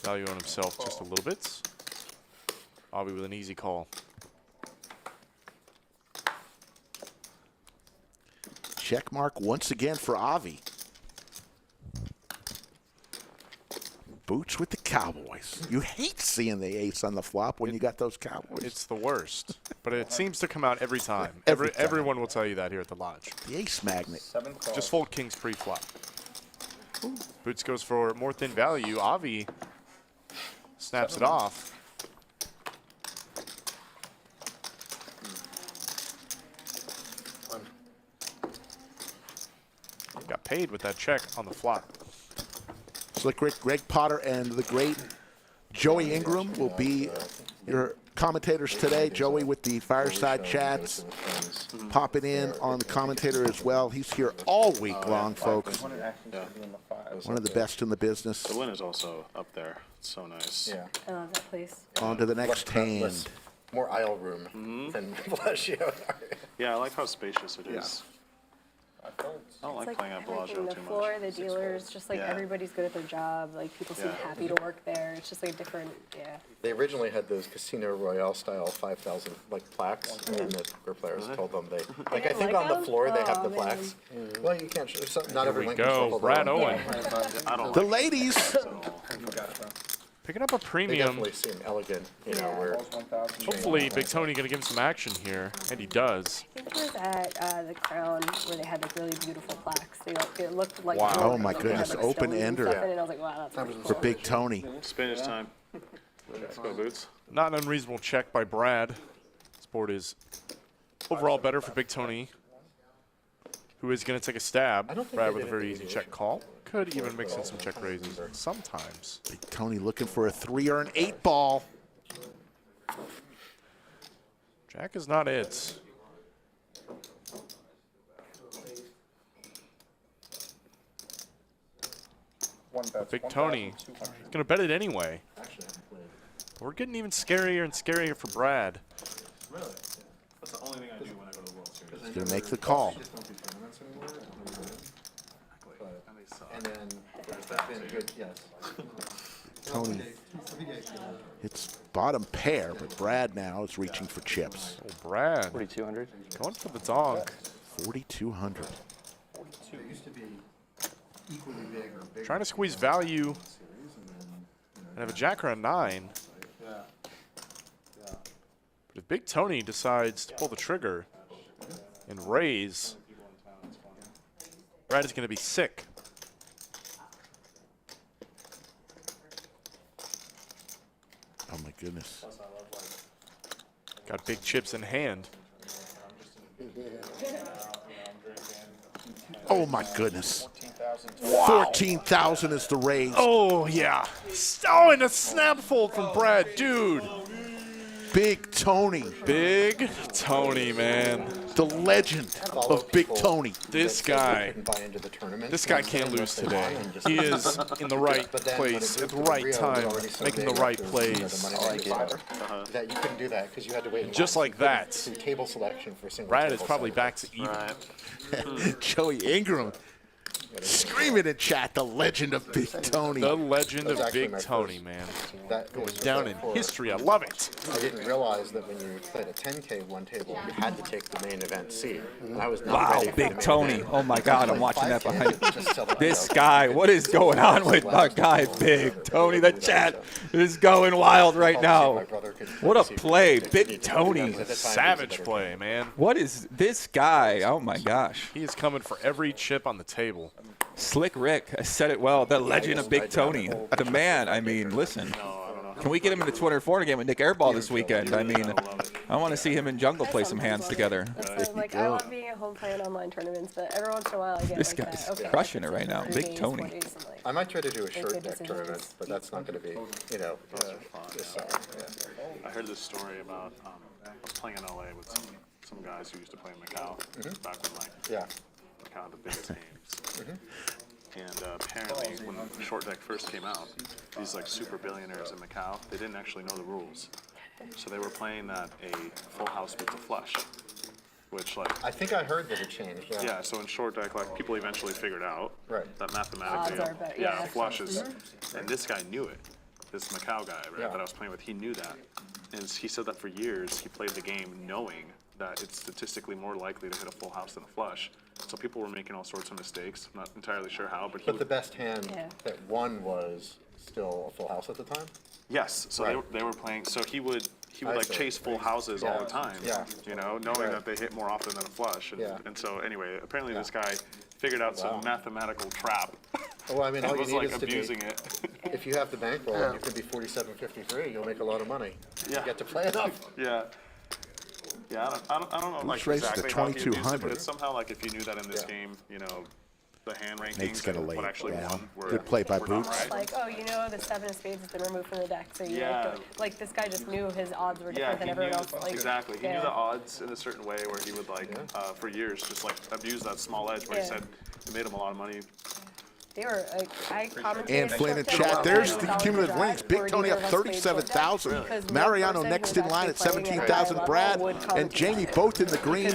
[SPEAKER 2] Value on himself just a little bit. Avi with an easy call.
[SPEAKER 1] Check mark once again for Avi. Boots with the Cowboys. You hate seeing the ace on the flop when you got those Cowboys.
[SPEAKER 2] It's the worst, but it seems to come out every time.
[SPEAKER 1] Every time.
[SPEAKER 2] Everyone will tell you that here at the lodge.
[SPEAKER 1] The ace magnet.
[SPEAKER 8] 7 calls.
[SPEAKER 2] Just fold kings pre-flop. Boots goes for more thin value. Avi snaps it off. Got paid with that check on the flop.
[SPEAKER 1] Slick Rick, Greg Potter, and the great Joey Ingram will be your commentators today. Joey with the Fireside Chats, popping in on the commentator as well. He's here all week long, folks. One of the best in the business.
[SPEAKER 10] The win is also up there. It's so nice.
[SPEAKER 9] Yeah.
[SPEAKER 6] I love that place.
[SPEAKER 1] On to the next hand.
[SPEAKER 9] More aisle room than Bellagio.
[SPEAKER 10] Yeah, I like how spacious it is. I don't like
[SPEAKER 6] It's
[SPEAKER 10] playing at Bellagio
[SPEAKER 6] everything, the
[SPEAKER 10] too
[SPEAKER 6] floor,
[SPEAKER 10] much.
[SPEAKER 6] the dealers, just like
[SPEAKER 10] Yeah.
[SPEAKER 6] everybody's good at their job. Like people seem happy to work there. It's just like a different,
[SPEAKER 9] They originally had those Casino Royale style 5,000 like plaques, and the poker players told them they like I think
[SPEAKER 6] like
[SPEAKER 9] on the
[SPEAKER 6] them?
[SPEAKER 9] floor they have
[SPEAKER 6] Oh,
[SPEAKER 9] the
[SPEAKER 6] man.
[SPEAKER 9] plaques. Well, you can't. Not every
[SPEAKER 2] Here we
[SPEAKER 9] link can
[SPEAKER 2] go,
[SPEAKER 9] shuffle
[SPEAKER 2] Brad
[SPEAKER 9] down.
[SPEAKER 2] Owen.
[SPEAKER 10] I don't
[SPEAKER 1] The
[SPEAKER 10] like
[SPEAKER 1] ladies.
[SPEAKER 2] Picking up a
[SPEAKER 9] They
[SPEAKER 2] premium.
[SPEAKER 9] definitely seem elegant, you know. Where
[SPEAKER 2] Hopefully Big Tony going to give him some action here, and he does.
[SPEAKER 6] I think it was at the Crown where they had like really beautiful plaques. It looked like
[SPEAKER 1] Wow.
[SPEAKER 6] real,
[SPEAKER 1] Oh, my
[SPEAKER 6] like, they had,
[SPEAKER 1] goodness.
[SPEAKER 6] like,
[SPEAKER 1] Open
[SPEAKER 6] stones and
[SPEAKER 1] ender.
[SPEAKER 6] stuff in it. I was like, wow, that's really
[SPEAKER 1] For
[SPEAKER 6] cool.
[SPEAKER 1] Big Tony.
[SPEAKER 10] Spanish time. Let's go, Boots.
[SPEAKER 2] Not an unreasonable check by Brad. This board is overall better for Big Tony, who is going to take a stab.
[SPEAKER 9] I don't think
[SPEAKER 2] Brad
[SPEAKER 9] they
[SPEAKER 2] with a
[SPEAKER 9] did
[SPEAKER 2] very
[SPEAKER 9] it
[SPEAKER 2] easy
[SPEAKER 9] easy.
[SPEAKER 2] check call. Could even mix in some check raises sometimes.
[SPEAKER 1] Big Tony looking for a 3 or an 8 ball.
[SPEAKER 2] Jack is not it. Big Tony is going to bet it anyway. We're getting even scarier and scarier for Brad.
[SPEAKER 10] Really? That's the only thing I do when I go to the World Series.
[SPEAKER 1] He's going to make the call.
[SPEAKER 9] And then there's been good, yes.
[SPEAKER 1] Tony. It's bottom pair, but Brad now is reaching for chips.
[SPEAKER 2] Oh, Brad
[SPEAKER 5] 4,200.
[SPEAKER 2] going for the dog.
[SPEAKER 1] 4,200.
[SPEAKER 2] Trying to squeeze value and have a jack or a 9. But if Big Tony decides to pull the trigger and raise, Brad is going to be sick.
[SPEAKER 1] Oh, my goodness.
[SPEAKER 2] Got big chips in hand.
[SPEAKER 1] Oh, my goodness. 14,000 is the raise.
[SPEAKER 2] Oh, yeah. Oh, and a snap fold from Brad. Dude.
[SPEAKER 1] Big Tony.
[SPEAKER 2] Big Tony, man.
[SPEAKER 1] The legend of Big Tony.
[SPEAKER 2] This guy.
[SPEAKER 9] Buy into the tournament.
[SPEAKER 2] This guy can't lose today. He is in the right place at the right time, making the right plays.
[SPEAKER 9] That you couldn't do that because you had to wait.
[SPEAKER 2] Just like that.
[SPEAKER 9] Table selection for single.
[SPEAKER 2] Brad is probably back to even.
[SPEAKER 1] Joey Ingram screaming in chat, the legend of Big Tony.
[SPEAKER 2] The legend of Big Tony, man. Going down in history. I love it.
[SPEAKER 9] I didn't realize that when you played a 10K one table, you had to take the main event seat. I was not
[SPEAKER 3] Wow,
[SPEAKER 9] ready for the
[SPEAKER 3] Big
[SPEAKER 9] main
[SPEAKER 3] Tony.
[SPEAKER 9] event.
[SPEAKER 3] Oh, my God, I'm watching that
[SPEAKER 9] 5K,
[SPEAKER 3] behind you.
[SPEAKER 9] just sell it
[SPEAKER 3] This
[SPEAKER 9] out.
[SPEAKER 3] guy, what is going on with my guy, Big Tony? The chat is going wild right now. What a play, Big Tony.
[SPEAKER 2] Savage play, man.
[SPEAKER 3] What is this guy? Oh, my gosh.
[SPEAKER 2] He is coming for every chip on the table.
[SPEAKER 3] Slick Rick, I said it well. The legend of Big Tony. The man, I mean, listen. Can we get him in the 240 game with Nick Airball this weekend? I mean, I want to see him and Jungle play some hands together.
[SPEAKER 6] Like, I love being at home playing online tournaments, but every once in a while I get
[SPEAKER 3] This
[SPEAKER 6] like
[SPEAKER 3] guy's
[SPEAKER 6] that. Okay,
[SPEAKER 3] crushing it right now. Big Tony.
[SPEAKER 9] I might try to do a short
[SPEAKER 6] good
[SPEAKER 9] deck
[SPEAKER 6] decisions.
[SPEAKER 9] tournament, but that's not going to be, you know, this summer.
[SPEAKER 10] I heard this story about I was playing in LA with some guys who used to play in Macau. Back when Macau had the biggest games. And apparently, when short deck first came out, these like super billionaires in Macau, they didn't actually know the rules. So they were playing that a full house with the flush, which like
[SPEAKER 9] I think I heard that it changed.
[SPEAKER 10] yeah. So in short deck, like people eventually figured out that mathematically,
[SPEAKER 6] Odds are better,
[SPEAKER 10] yeah,
[SPEAKER 6] yeah.
[SPEAKER 10] flush is, and this guy knew it. This Macau guy, right, that I was playing with, he knew that, and he said that for years he played the game knowing that it's statistically more likely to hit a full house than a flush. So people were making all sorts of mistakes. I'm not entirely sure how, but
[SPEAKER 9] But the best hand that won was still a full house at the time?
[SPEAKER 10] yes. So they were playing. So he would like chase full houses all the time.
[SPEAKER 9] Yeah.
[SPEAKER 10] You know, knowing that they hit more often than a flush. And, and so anyway, apparently this guy figured out some mathematical trap.
[SPEAKER 9] Well, I mean, all
[SPEAKER 10] and
[SPEAKER 9] you
[SPEAKER 10] was
[SPEAKER 9] need
[SPEAKER 10] like
[SPEAKER 9] is to
[SPEAKER 10] abusing
[SPEAKER 9] be,
[SPEAKER 10] it.
[SPEAKER 9] if you have the bankroll and you can be 47.53, you'll make a lot of money. You get to play enough.
[SPEAKER 10] Yeah. Yeah, I don't know like
[SPEAKER 1] raised to
[SPEAKER 10] exactly how he abused it,
[SPEAKER 1] 2200.
[SPEAKER 10] but it's somehow like if you knew that in this game, you know, the hand
[SPEAKER 1] Nate's
[SPEAKER 10] rankings
[SPEAKER 1] gonna
[SPEAKER 10] and
[SPEAKER 1] lay
[SPEAKER 10] what
[SPEAKER 1] it
[SPEAKER 10] actually
[SPEAKER 1] down.
[SPEAKER 10] won were
[SPEAKER 1] Good play by
[SPEAKER 10] were not
[SPEAKER 1] Boots.
[SPEAKER 10] right.
[SPEAKER 6] Like, oh, you know, the 7 of spades has been removed from the deck, so you
[SPEAKER 10] Yeah.
[SPEAKER 6] like this guy just knew his odds were
[SPEAKER 10] Yeah,
[SPEAKER 6] different than
[SPEAKER 10] he
[SPEAKER 6] everyone
[SPEAKER 10] knew
[SPEAKER 6] else. Like,
[SPEAKER 10] exactly. He knew the odds in a certain way where he would like for years just like abuse that small edge where he said it made him a lot of money.
[SPEAKER 6] They were like, I commented.
[SPEAKER 1] And Flynn in chat, there's the cumulative winnings. Big Tony up 37,000. Mariano next in line at 17,000. Brad and Jamie both in the green.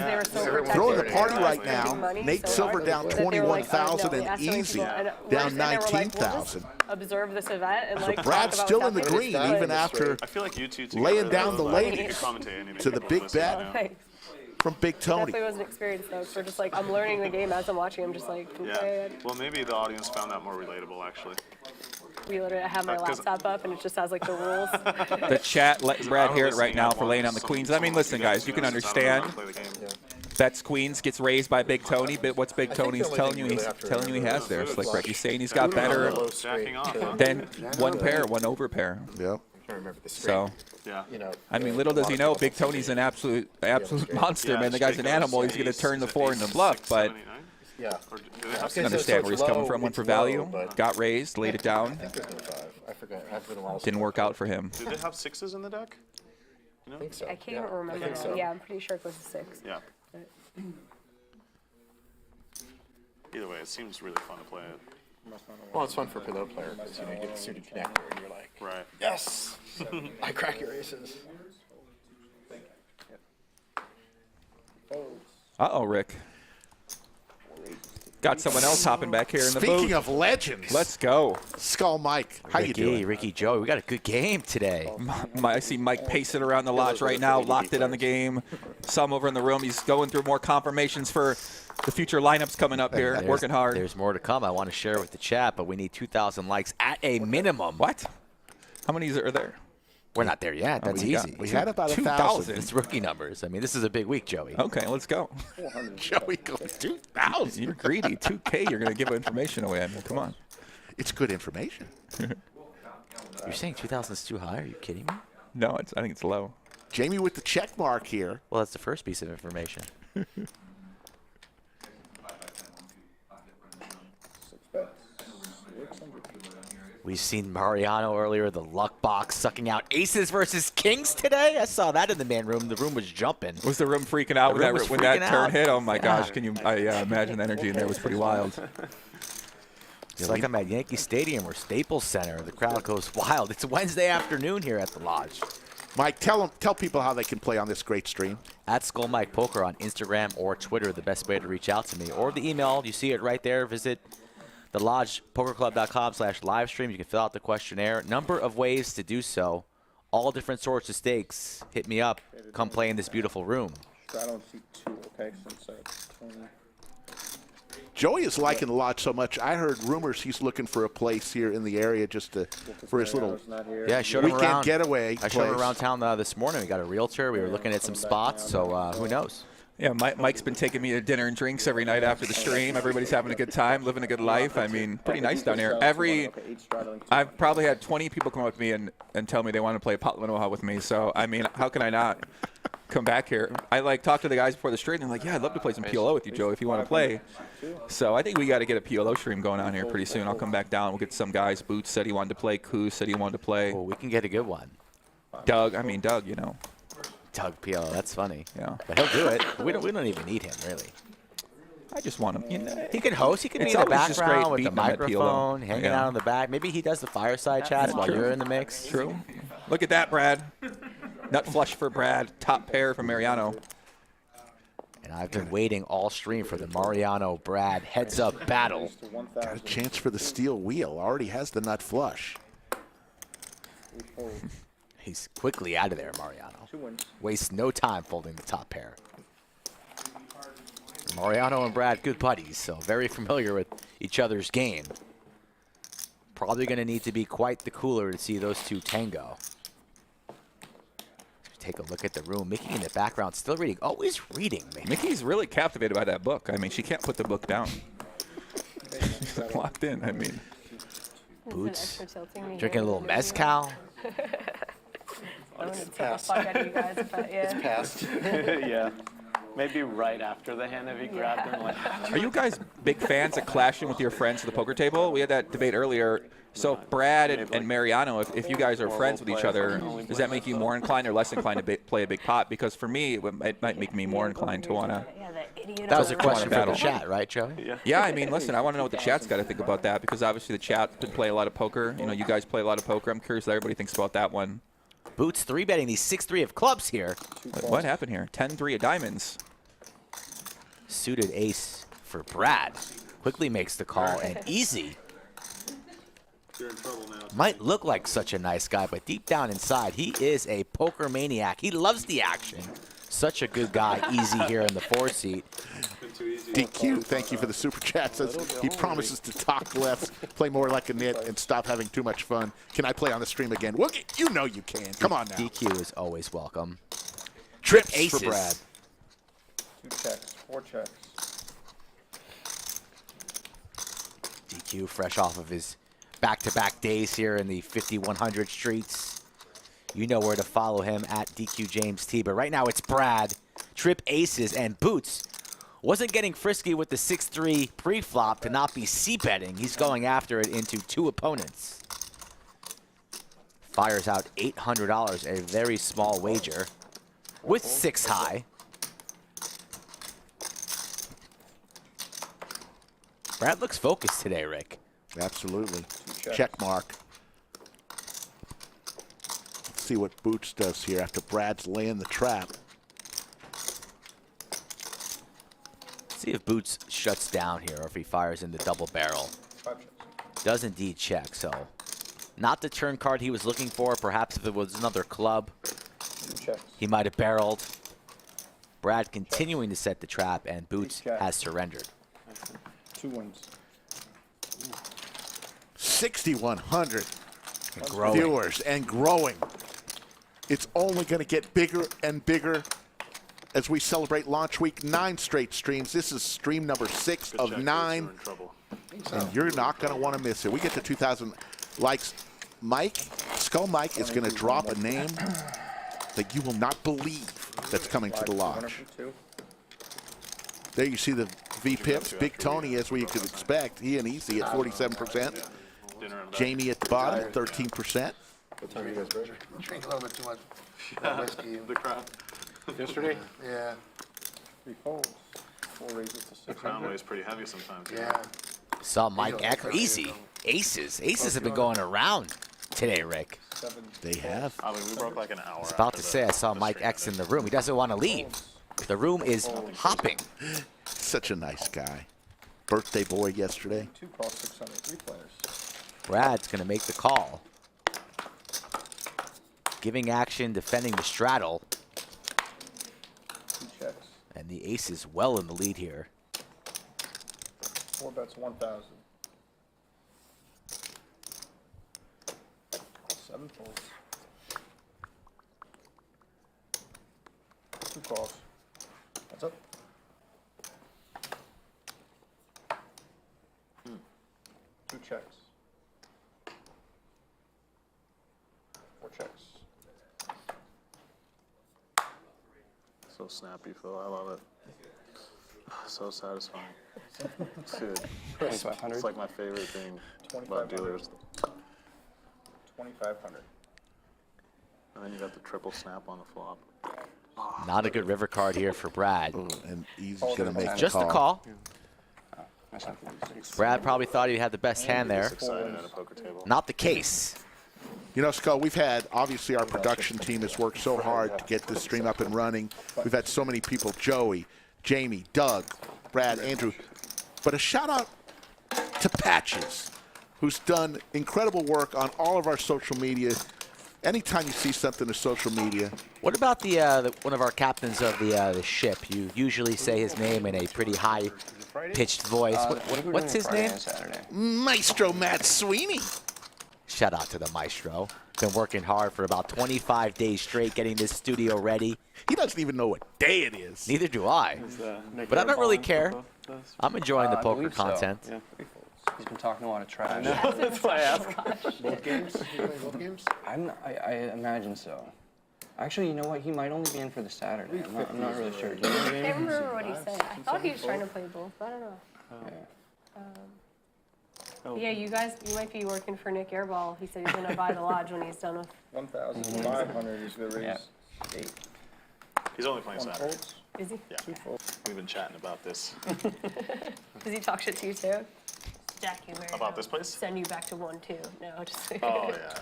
[SPEAKER 1] Throwing the party right now. Nate Silver down 21,000 and Easy down 19,000.
[SPEAKER 6] Observe this event and like.
[SPEAKER 1] Brad's still in the green even after
[SPEAKER 10] I feel like you two
[SPEAKER 1] laying down the
[SPEAKER 10] ladies
[SPEAKER 1] ladies
[SPEAKER 10] commentate
[SPEAKER 1] to the big bet from Big Tony.
[SPEAKER 6] Definitely wasn't experienced though, so just like I'm learning the game as I'm watching. I'm just like, okay.
[SPEAKER 10] Yeah. Well, maybe the audience found that more relatable actually.
[SPEAKER 6] We literally have my laptop up and it just has like the rules.
[SPEAKER 3] The chat let Brad hear it right now for laying on the queens. I mean, listen, guys, you can understand. Bets queens gets raised by Big Tony, but what's Big Tony's telling you? He's telling you he has there. Slick Rick, he's saying he's got better than one pair, one over pair.
[SPEAKER 1] Yep.
[SPEAKER 3] So, I mean, little does he know, Big Tony's an absolute monster, man. The guy's an animal. He's going to turn the 4 into bluff, but
[SPEAKER 9] Yeah.
[SPEAKER 3] I can understand where he's coming from. Went for value, got raised, laid it down.
[SPEAKER 9] I forgot. I've been a while.
[SPEAKER 3] Didn't work out for him.
[SPEAKER 10] Did they have 6s in the deck? You know?
[SPEAKER 9] I think so.
[SPEAKER 6] I can't even remember. Yeah, I'm pretty sure it was a 6.
[SPEAKER 10] Yeah. Either way, it seems really fun to play it.
[SPEAKER 9] Well, it's fun for a pillow player because you get a suited connector and you're like,
[SPEAKER 10] right.
[SPEAKER 9] Yes, I crack your aces.
[SPEAKER 3] Uh-oh, Rick. Got someone else hopping back here in the booth.
[SPEAKER 1] Speaking of legends.
[SPEAKER 3] Let's go.
[SPEAKER 1] Skull Mike, how you doing?
[SPEAKER 14] Ricky, Joey, we got a good game today.
[SPEAKER 3] I see Mike pacing around the lodge right now, locked it on the game. Some over in the room. He's going through more confirmations for the future lineups coming up here, working hard.
[SPEAKER 14] There's more to come. I want to share with the chat, but we need 2,000 likes at a minimum.
[SPEAKER 3] What? How many are there?
[SPEAKER 14] We're not there yet. That's easy.
[SPEAKER 1] We had about
[SPEAKER 14] 2,000. It's rookie numbers. I mean, this is a big week, Joey.
[SPEAKER 3] Okay, let's go.
[SPEAKER 1] Joey goes 2,000.
[SPEAKER 3] You're greedy. 2K, you're going to give information away. I mean, come on.
[SPEAKER 1] It's good information.
[SPEAKER 14] You're saying 2,000 is too high? Are you kidding me?
[SPEAKER 3] No, I think it's low.
[SPEAKER 1] Jamie with the check mark here.
[SPEAKER 14] Well, that's the first piece of information. We've seen Mariano earlier, the luck box, sucking out aces versus kings today. I saw that in the main room. The room was jumping.
[SPEAKER 3] Was the room freaking out when that turn hit? Oh, my gosh. Can you imagine the energy in there was pretty wild.
[SPEAKER 14] It's like I'm at Yankee Stadium or Staples Center. The crowd goes wild. It's Wednesday afternoon here at the Lodge.
[SPEAKER 1] Mike, tell people how they can play on this great stream.
[SPEAKER 14] At Skull Mike Poker on Instagram or Twitter, the best way to reach out to me. Or the email, you see it right there. Visit thelodgepokerclub.com/livestream. You can fill out the questionnaire. Number of ways to do so. All different sorts of stakes. Hit me up. Come play in this beautiful room.
[SPEAKER 8] I don't see 2, okay, since 20.
[SPEAKER 1] Joey is liking the Lodge so much. I heard rumors he's looking for a place here in the area just for his little
[SPEAKER 14] I showed him
[SPEAKER 1] weekend
[SPEAKER 14] around.
[SPEAKER 1] getaway.
[SPEAKER 14] I showed him around town this morning. We got a realtor. We were looking at some spots, so who knows?
[SPEAKER 3] Yeah, Mike's been taking me to dinner and drinks every night after the stream. Everybody's having a good time, living a good life. I mean, pretty nice down here. I've probably had 20 people come up to me and tell me they want to play Pot Lenoha with me. So, I mean, how can I not come back here? I talked to the guys before the stream, and they're like, yeah, I'd love to play some PLO with you, Joe, if you want to play. So I think we got to get a PLO stream going on here pretty soon. I'll come back down. We'll get some guys. Boots said he wanted to play. Koo said he wanted to play.
[SPEAKER 14] Well, we can get a good one.
[SPEAKER 3] Doug, you know.
[SPEAKER 14] Doug PLO, that's funny.
[SPEAKER 3] Yeah.
[SPEAKER 14] But he'll do it. We don't even need him, really.
[SPEAKER 3] I just want him. You know,
[SPEAKER 14] he can host. He can be in the background with the microphone, hanging out in the back. Maybe he does the fireside chats while you're in the mix.
[SPEAKER 3] True. Look at that, Brad. Nut flush for Brad. Top pair for Mariano.
[SPEAKER 14] And I've been waiting all stream for the Mariano-Brad heads-up battle.
[SPEAKER 1] Got a chance for the steel wheel. Already has the nut flush.
[SPEAKER 14] He's quickly out of there, Mariano. Wastes no time folding the top pair. Mariano and Brad, good buddies, so very familiar with each other's game. Probably going to need to be quite the cooler to see those two tango. Take a look at the room. Mickey in the background, still reading. Always reading, man.
[SPEAKER 3] Mickey's really captivated by that book. I mean, she can't put the book down. She's locked in, I mean.
[SPEAKER 14] Boots, drinking a little mezcal.
[SPEAKER 6] I'm going to take the fuck out of you guys if
[SPEAKER 12] It's past. Yeah. Maybe right after the hand if he grabbed him.
[SPEAKER 3] Are you guys big fans of clashing with your friends at the poker table? We had that debate earlier. So Brad and Mariano, if you guys are friends with each other, does that make you more inclined or less inclined to play a big pot? Because for me, it might make me more inclined to want to.
[SPEAKER 14] That was a question for the chat, right, Joey?
[SPEAKER 3] Yeah, I mean, listen, I want to know what the chat's got to think about that, because obviously the chat could play a lot of poker. You know, you guys play a lot of poker. I'm curious what everybody thinks about that one.
[SPEAKER 14] Boots 3-betting the 6-3 of clubs here.
[SPEAKER 3] What happened here? 10-3 of diamonds.
[SPEAKER 14] Suited ace for Brad. Quickly makes the call, and easy.
[SPEAKER 10] You're in trouble now.
[SPEAKER 14] Might look like such a nice guy, but deep down inside, he is a poker maniac. He loves the action. Such a good guy, easy here in the 4-seat.
[SPEAKER 1] DQ, thank you for the super chat. Says he promises to talk less, play more like a nit, and stop having too much fun. Can I play on the stream again? Well, you know you can. Come on now.
[SPEAKER 14] DQ is always welcome.
[SPEAKER 1] Trips
[SPEAKER 14] aces
[SPEAKER 1] for Brad.
[SPEAKER 8] 2 checks, 4 checks.
[SPEAKER 14] DQ fresh off of his back-to-back days here in the 5100 streets. You know where to follow him at DQ James T. But right now it's Brad. Trip aces and Boots wasn't getting frisky with the 6-3 pre-flop to not be c-betting. He's going after it into 2 opponents. Fires out $800, a very small wager with 6 high. Brad looks focused today, Rick.
[SPEAKER 1] Absolutely. Check mark. Let's see what Boots does here after Brad's laying the trap.
[SPEAKER 14] See if Boots shuts down here or if he fires in the double barrel. Does indeed check, so not the turn card he was looking for. Perhaps if it was another club, he might have barreled. Brad continuing to set the trap, and Boots has surrendered.
[SPEAKER 8] 2 wins.
[SPEAKER 1] 6,100
[SPEAKER 14] growing.
[SPEAKER 1] viewers and growing. It's only going to get bigger and bigger as we celebrate launch week. 9 straight streams. This is stream number 6 of 9. And you're not going to want to miss it. We get to 2,000 likes. Mike, Skull Mike, is going to drop a name that you will not believe that's coming to the lodge. There you see the V-Pips. Big Tony, as we could expect. He and Easy at 47%. Jamie at the bottom at 13%.
[SPEAKER 4] What time are you guys ready? Drink a little bit too much whiskey.
[SPEAKER 10] The crown.
[SPEAKER 8] Yesterday?
[SPEAKER 4] Yeah.
[SPEAKER 8] 3 folds. 4 raises to 600.
[SPEAKER 10] The crown weighs pretty heavy sometimes.
[SPEAKER 4] Yeah.
[SPEAKER 14] Saw Mike X. Easy. Aces. Aces have been going around today, Rick.
[SPEAKER 1] They have.
[SPEAKER 10] I mean, we broke like an hour.
[SPEAKER 14] I was about to say I saw Mike X in the room. He doesn't want to leave. The room is hopping.
[SPEAKER 1] Such a nice guy. Birthday boy yesterday.
[SPEAKER 8] 2 cost 600. 3 players.
[SPEAKER 14] Brad's going to make the call. Giving action, defending the straddle.
[SPEAKER 8] 2 checks.
[SPEAKER 14] And the ace is well in the lead here.
[SPEAKER 8] 4 bets, 1,000. 7 folds. 2 calls. That's up. 2 checks. 4 checks.
[SPEAKER 10] So snappy, Phil. I love it. So satisfying. Dude, it's like my favorite thing about dealers.
[SPEAKER 8] 2,500.
[SPEAKER 10] And then you got the triple snap on the flop.
[SPEAKER 14] Not a good river card here for Brad.
[SPEAKER 1] And he's going to make
[SPEAKER 14] just
[SPEAKER 1] the
[SPEAKER 14] a call. Brad probably thought he had the best hand there. Not the case.
[SPEAKER 1] You know, Skull, we've had, obviously, our production team has worked so hard to get this stream up and running. We've had so many people, Joey, Jamie, Doug, Brad, Andrew. But a shout-out to Patches, who's done incredible work on all of our social media. Anytime you see something on social media.
[SPEAKER 14] What about the one of our captains of the ship? You usually say his name in a pretty high-pitched voice. What's his name?
[SPEAKER 1] Maestro Matt Sweeney.
[SPEAKER 14] Shout out to the maestro. Been working hard for about 25 days straight getting this studio ready.
[SPEAKER 1] He doesn't even know what day it is.
[SPEAKER 14] Neither do I. But I don't really care. I'm enjoying the poker content.
[SPEAKER 5] So. Yeah. He's been talking a lot of trash.
[SPEAKER 8] That's why I asked. Both games? Both games?
[SPEAKER 5] I imagine so. Actually, you know what? He might only be in for the Saturday. I'm not really sure. Do you know
[SPEAKER 6] I can't remember what he said. I thought he was trying to play both, but I don't know. Yeah, you might be working for Nick Airball. He said he's going to buy the lodge when he's done with.
[SPEAKER 8] 1,500 is the raise. 8.
[SPEAKER 10] He's only playing Saturday.
[SPEAKER 6] Is he?
[SPEAKER 10] Yeah. We've been chatting about this.
[SPEAKER 6] Does he talk shit to you too? Jack you Mariano.
[SPEAKER 10] About this place?
[SPEAKER 6] Send you back to 1-2. No, just.
[SPEAKER 10] Oh yeah.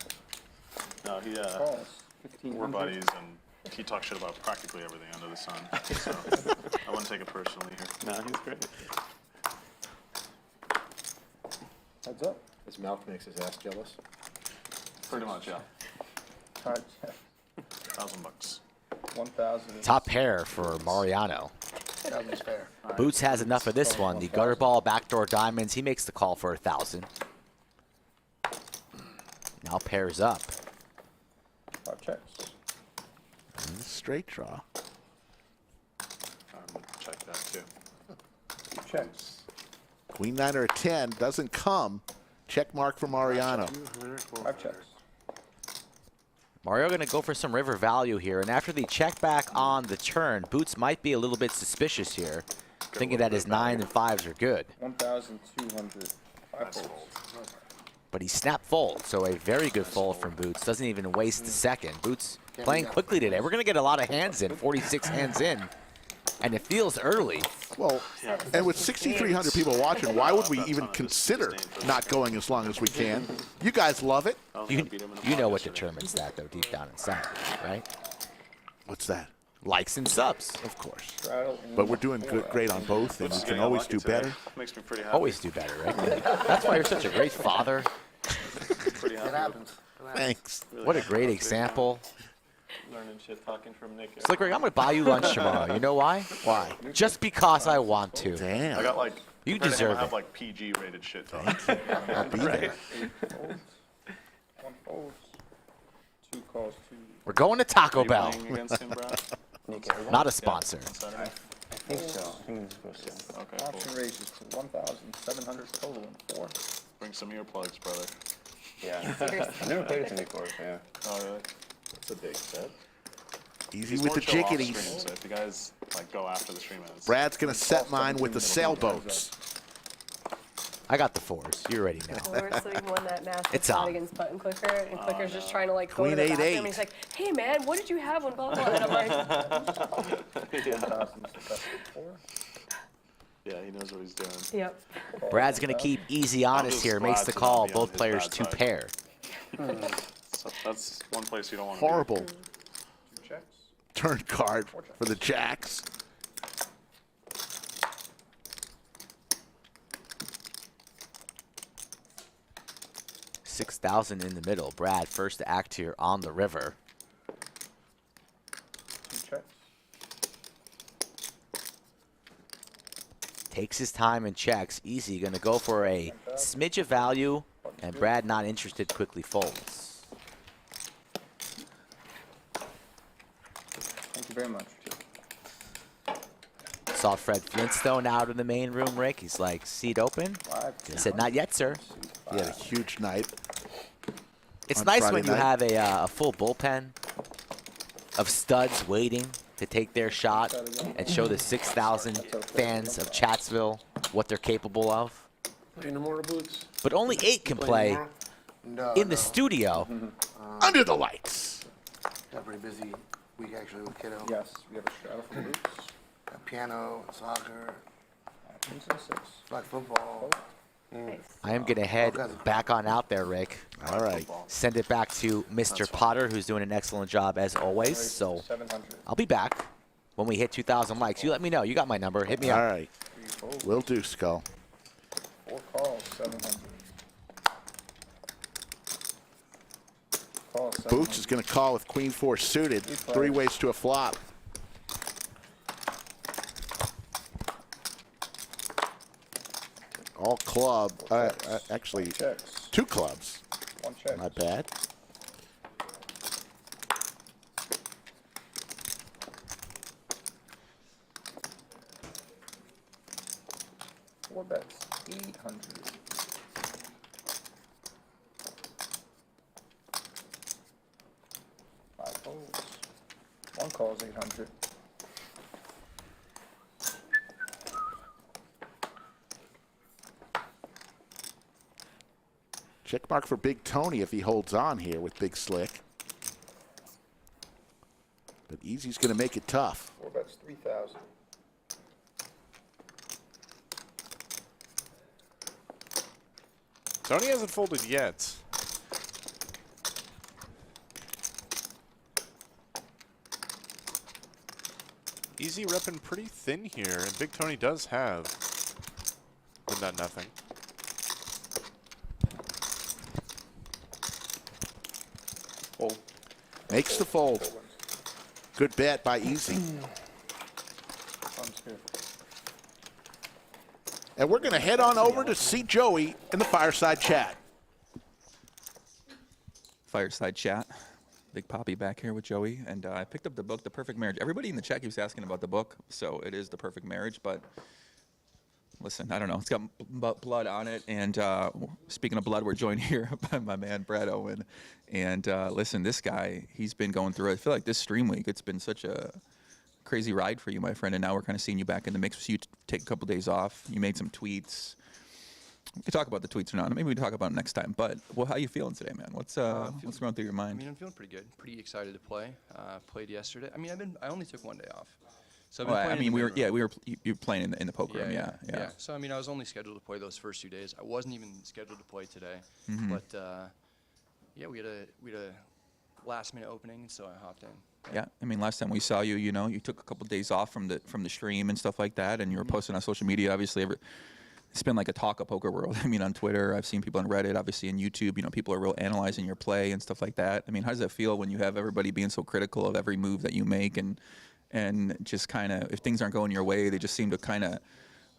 [SPEAKER 10] No, we're buddies, and he talks shit about practically everything under the sun. So I wouldn't take it personally here.
[SPEAKER 12] No, he's great.
[SPEAKER 8] Heads up.
[SPEAKER 9] His mouth makes his ass jealous.
[SPEAKER 10] Pretty much, yeah.
[SPEAKER 8] Card check.
[SPEAKER 10] $1,000.
[SPEAKER 8] 1,000.
[SPEAKER 14] Top pair for Mariano.
[SPEAKER 4] That was fair.
[SPEAKER 14] Boots has enough of this one. The gutter ball, backdoor diamonds. He makes the call for 1,000. Now pairs up.
[SPEAKER 8] 5 checks.
[SPEAKER 1] And straight draw.
[SPEAKER 10] I'm gonna check that too.
[SPEAKER 8] 2 checks.
[SPEAKER 1] Queen 9 or a 10 doesn't come. Check mark for Mariano.
[SPEAKER 8] 5 checks.
[SPEAKER 14] Mario going to go for some river value here. And after the check back on the turn, Boots might be a little bit suspicious here, thinking that his 9 and 5s are good.
[SPEAKER 8] 1,200. 5 folds.
[SPEAKER 14] But he snapped fold, so a very good fold from Boots. Doesn't even waste a second. Boots playing quickly today. We're going to get a lot of hands in, 46 hands in. And it feels early.
[SPEAKER 1] Well, and with 6,300 people watching, why would we even consider not going as long as we can? You guys love it.
[SPEAKER 14] You know what determines that, though, deep down inside, right?
[SPEAKER 1] What's that?
[SPEAKER 14] Likes and subs.
[SPEAKER 1] Of course. But we're doing great on both, and we can always do better.
[SPEAKER 10] Makes me pretty happy.
[SPEAKER 14] Always do better, right? That's why you're such a great father.
[SPEAKER 10] Pretty happy.
[SPEAKER 4] It happens.
[SPEAKER 1] Thanks.
[SPEAKER 14] What a great example.
[SPEAKER 12] Learning shit, talking from Nick.
[SPEAKER 14] Slick Rick, I'm going to buy you lunch tomorrow. You know why?
[SPEAKER 1] Why?
[SPEAKER 14] Just because I want to.
[SPEAKER 1] Damn.
[SPEAKER 10] I got like.
[SPEAKER 14] You
[SPEAKER 10] compared to him,
[SPEAKER 14] deserve
[SPEAKER 10] I have
[SPEAKER 14] it.
[SPEAKER 10] like PG rated shit.
[SPEAKER 1] I'll be there.
[SPEAKER 8] 1 folds. 2 calls too.
[SPEAKER 14] We're going to Taco Bell.
[SPEAKER 10] Against him, Brad?
[SPEAKER 14] Not a sponsor.
[SPEAKER 5] I think so. I think it's supposed to.
[SPEAKER 10] Okay,
[SPEAKER 8] Option
[SPEAKER 10] cool.
[SPEAKER 8] raises to 1,700 total in 4.
[SPEAKER 10] Bring some earplugs, brother.
[SPEAKER 5] Yeah. I've never played it to before, so yeah.
[SPEAKER 10] Oh, really?
[SPEAKER 9] That's a big set.
[SPEAKER 1] Easy
[SPEAKER 10] He's
[SPEAKER 1] with
[SPEAKER 10] more
[SPEAKER 1] the
[SPEAKER 10] chill off stream,
[SPEAKER 1] jiggities.
[SPEAKER 10] so if you guys like go after the stream, it's
[SPEAKER 1] Brad's going to set mine with the sailboats.
[SPEAKER 14] I got the 4s. You already know.
[SPEAKER 6] So he won that massive
[SPEAKER 14] It's
[SPEAKER 6] fight
[SPEAKER 14] on.
[SPEAKER 6] against Button Clicker, and Clicker's just trying to like go
[SPEAKER 1] Queen
[SPEAKER 6] to the
[SPEAKER 1] 8-8.
[SPEAKER 6] bathroom, and he's like, "Hey man, what did you have when blah blah?" And I'm like,
[SPEAKER 10] yeah, he knows what he's doing.
[SPEAKER 6] "Yep."
[SPEAKER 14] Brad's going to keep easy honest
[SPEAKER 10] just
[SPEAKER 14] here. Makes
[SPEAKER 10] glad
[SPEAKER 14] the
[SPEAKER 10] to
[SPEAKER 14] call.
[SPEAKER 10] not be on
[SPEAKER 14] Both
[SPEAKER 10] his
[SPEAKER 14] players
[SPEAKER 10] bad
[SPEAKER 14] to
[SPEAKER 10] side.
[SPEAKER 14] pair.
[SPEAKER 10] So that's one place you don't want to
[SPEAKER 1] Horrible
[SPEAKER 8] 2 checks.
[SPEAKER 1] turn card for the Jacks.
[SPEAKER 14] $6,000 in the middle. Brad first to act here on the river.
[SPEAKER 8] 2 checks.
[SPEAKER 14] Takes his time and checks. Easy going to go for a smidge of value, and Brad not interested, quickly folds.
[SPEAKER 8] Thank you very much.
[SPEAKER 14] Saw Fred Flintstone out in the main room, Rick. He's like, seat open? He said, not yet, sir.
[SPEAKER 1] He had a huge night.
[SPEAKER 14] It's
[SPEAKER 1] on
[SPEAKER 14] nice
[SPEAKER 1] Friday
[SPEAKER 14] when you
[SPEAKER 1] night.
[SPEAKER 14] have a full bullpen of studs waiting to take their shot and show the 6,000 fans of Chatsville what they're capable of.
[SPEAKER 4] Play no more boots.
[SPEAKER 14] But only 8 can play
[SPEAKER 4] No,
[SPEAKER 14] in the studio.
[SPEAKER 1] Under the lights.
[SPEAKER 4] Got a pretty busy week actually with kiddo.
[SPEAKER 8] Yes, we have a straddle for the boots.
[SPEAKER 4] Got piano, soccer,
[SPEAKER 8] Options and 6.
[SPEAKER 4] flag football.
[SPEAKER 14] I am going to head back on out there, Rick.
[SPEAKER 1] All right.
[SPEAKER 14] Send it back to Mr. Potter, who's doing an excellent job as always. So
[SPEAKER 8] 700.
[SPEAKER 14] I'll be back when we hit 2,000 likes. You let me know. You got my number. Hit me
[SPEAKER 1] All
[SPEAKER 14] up.
[SPEAKER 1] right. Will do, Skull.
[SPEAKER 8] 4 calls, 700. Call, 700.
[SPEAKER 1] Boots is going to call with Queen 4 suited. 3 ways to a flop. All club. Actually,
[SPEAKER 8] Checks.
[SPEAKER 1] 2 clubs.
[SPEAKER 8] 1 check.
[SPEAKER 1] Not bad.
[SPEAKER 8] Four bets, 800. Five folds. 1 calls, 800.
[SPEAKER 1] Check mark for Big Tony if he holds on here with Big Slick. But Easy's going to make it tough.
[SPEAKER 8] 4 bets, 3,000.
[SPEAKER 2] Tony hasn't folded yet. Easy repping pretty thin here, and Big Tony does have but not nothing.
[SPEAKER 8] Fold.
[SPEAKER 1] Makes the fold. Good bet by Easy.
[SPEAKER 8] Sounds good.
[SPEAKER 1] And we're going to head on over to see Joey in the fireside chat.
[SPEAKER 3] Fireside chat. Big Poppy back here with Joey, and I picked up the book, The Perfect Marriage. Everybody in the chat keeps asking about the book, so it is The Perfect Marriage, but listen, I don't know. It's got blood on it, and speaking of blood, we're joined here by my man, Brad Owen. And listen, this guy, he's been going through it. I feel like this stream week, it's been such a crazy ride for you, my friend, and now we're kind of seeing you back in the mix. So you take a couple days off. You made some tweets. We could talk about the tweets or not. Maybe we can talk about it next time. But well, how you feeling today, man? What's going through your mind?
[SPEAKER 5] I mean, I'm feeling pretty good. Pretty excited to play. Played yesterday. I mean, I only took 1 day off. So I've been
[SPEAKER 3] Well, I
[SPEAKER 5] playing
[SPEAKER 3] mean,
[SPEAKER 5] in the
[SPEAKER 3] you were playing in the poker room, yeah.
[SPEAKER 5] So I mean, I was only scheduled to play those first 2 days. I wasn't even scheduled to play today,
[SPEAKER 3] Mhm.
[SPEAKER 5] but yeah, we had a last minute opening, so I hopped in.
[SPEAKER 3] Yeah, I mean, last time we saw you, you took a couple days off from the stream and stuff like that, and you were posting on social media. Obviously, it's been like a talk of poker world. I mean, on Twitter, I've seen people on Reddit, obviously on YouTube. People are real analyzing your play and stuff like that. I mean, how does that feel when you have everybody being so critical of every move that you make, and just kind of, if things aren't going your way, they just seem to kind of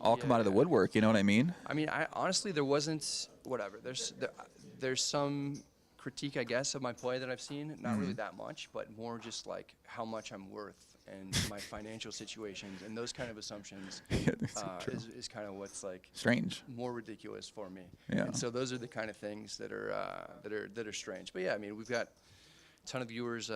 [SPEAKER 3] all come out of the woodwork. You know what I mean?
[SPEAKER 5] I mean, honestly, there wasn't whatever. There's some
[SPEAKER 15] critique, I guess, of my play that I've seen. Not really that much, but more just like how much I'm worth and my financial situations and those kind of assumptions is kind of what's like
[SPEAKER 3] strange,
[SPEAKER 15] more ridiculous for me.
[SPEAKER 3] Yeah.
[SPEAKER 15] And so those are the kind of things that are strange. But yeah, I mean, we've got a ton of viewers,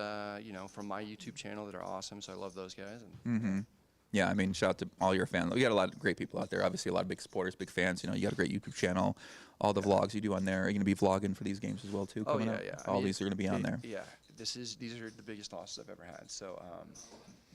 [SPEAKER 15] you know, from my YouTube channel that are awesome. So I love those guys. And
[SPEAKER 3] Yeah, I mean, shout out to all your fans. We got a lot of great people out there. Obviously, a lot of big supporters, big fans. You know, you got a great YouTube channel. All the vlogs you do on there. Are you going to be vlogging for these games as well too? Coming up?
[SPEAKER 15] Yeah.
[SPEAKER 3] All these are going to be on there.
[SPEAKER 15] Yeah, these are the biggest losses I've ever had. So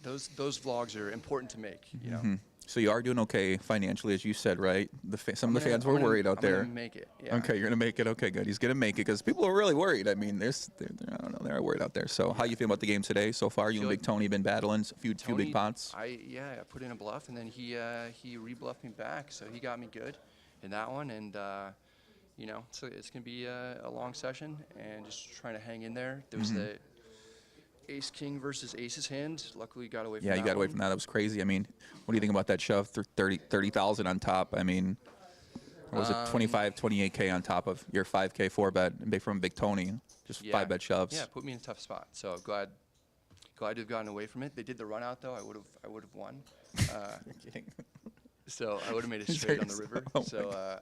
[SPEAKER 15] those vlogs are important to make. You know.
[SPEAKER 3] So you are doing okay financially, as you said, right? Some of the fans were worried out there.
[SPEAKER 15] I'm gonna make it. Yeah.
[SPEAKER 3] Okay, you're gonna make it. Okay, good. He's gonna make it because people are really worried. I mean, I don't know, they're worried out there. So how you feel about the game today so far? You and Big Tony been battling a few big pots.
[SPEAKER 15] I put in a bluff and then he rebluffed me back, so he got me good in that one. And you know, so it's gonna be a long session and just trying to hang in there. There was the Ace King versus Ace's hand. Luckily, got away from that.
[SPEAKER 3] Yeah, you got away from that. That was crazy. I mean, what do you think about that shove? 30,000 on top. I mean, what was it 28K on top of your 5K 4-bet from Big Tony? Just 5-bet shoves.
[SPEAKER 15] Yeah, put me in a tough spot. So glad to have gotten away from it. They did the run out though. I would have won. So I would have made it straight on the river. So.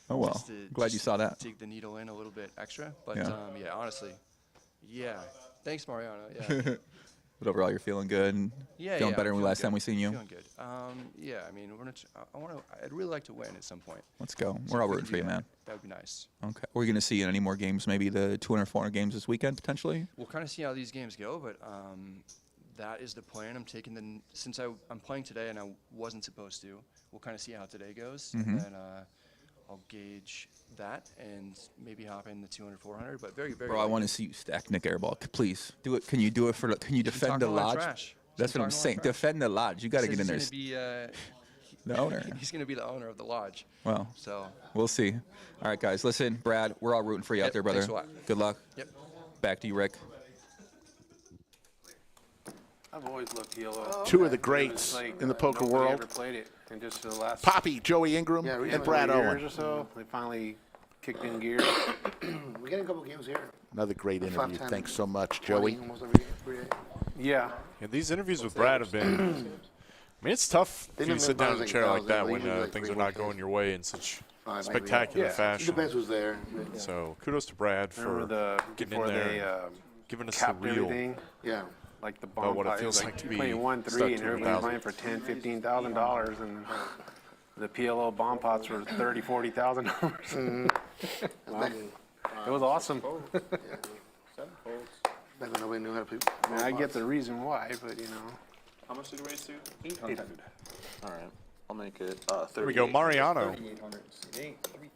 [SPEAKER 3] Oh well. Glad you saw that.
[SPEAKER 15] Dig the needle in a little bit extra, but
[SPEAKER 3] Yeah.
[SPEAKER 15] yeah, honestly, yeah. Thanks, Mariano. Yeah.
[SPEAKER 3] But overall, you're feeling good and feeling better than last time we seen you.
[SPEAKER 15] Feeling good. Yeah, I mean, I'd really like to win at some point.
[SPEAKER 3] Let's go.
[SPEAKER 15] So
[SPEAKER 3] We're all
[SPEAKER 15] if we
[SPEAKER 3] rooting
[SPEAKER 15] could
[SPEAKER 3] for you,
[SPEAKER 15] do that,
[SPEAKER 3] man.
[SPEAKER 15] That would be nice.
[SPEAKER 3] Okay. Are we going to see any more games? Maybe the 200, 400 games this weekend potentially.
[SPEAKER 15] We'll kind of see how these games go, but that is the plan. I'm taking since I'm playing today and I wasn't supposed to. We'll kind of see how today goes, and then I'll gauge that and maybe hop in the 200, 400. But very, very.
[SPEAKER 3] Bro, I want to see you stack Nick Airball. Please do it. Can you do it for? Can you defend the lodge? That's what I'm saying. Defend the lodge. You got to get in there.
[SPEAKER 15] He's gonna be
[SPEAKER 3] the owner.
[SPEAKER 15] He's going to be the owner of the lodge.
[SPEAKER 3] Well,
[SPEAKER 15] so
[SPEAKER 3] we'll see. All right, guys. Listen, Brad, we're all rooting for you out there, brother.
[SPEAKER 15] Thanks a lot.
[SPEAKER 3] Good luck.
[SPEAKER 15] Yep.
[SPEAKER 3] Back to you, Rick.
[SPEAKER 13] I've always loved PLO.
[SPEAKER 1] Two of the greats in the poker world.
[SPEAKER 13] Ever played it, and just the last
[SPEAKER 1] Poppy, Joey Ingram, and Brad Owen.
[SPEAKER 13] Years or so, they finally kicked in gear.
[SPEAKER 4] We got a couple games here.
[SPEAKER 1] Another great interview. Thanks so much, Joey.
[SPEAKER 13] Yeah.
[SPEAKER 10] These interviews with Brad have been. I mean, it's tough if you sit down in a chair like that when things are not going your way in such spectacular fashion.
[SPEAKER 4] It depends who's there.
[SPEAKER 10] So kudos to Brad for getting in there, giving us the real.
[SPEAKER 4] Yeah.
[SPEAKER 13] Like the
[SPEAKER 10] about
[SPEAKER 13] bomb
[SPEAKER 10] what it
[SPEAKER 13] pot,
[SPEAKER 10] feels
[SPEAKER 13] like
[SPEAKER 10] like to be
[SPEAKER 13] playing 1-3
[SPEAKER 10] stuck
[SPEAKER 13] and
[SPEAKER 10] to
[SPEAKER 13] everybody
[SPEAKER 10] 1,000.
[SPEAKER 13] playing for $10,000, $15,000, and the PLO bomb pots were $30,000, $40,000. It was awesome.
[SPEAKER 4] Back when nobody knew how to play.
[SPEAKER 13] I mean, I get the reason why, but you know.
[SPEAKER 10] How much did you raise to? 800. All right, I'll make it.
[SPEAKER 2] There we go, Mariano.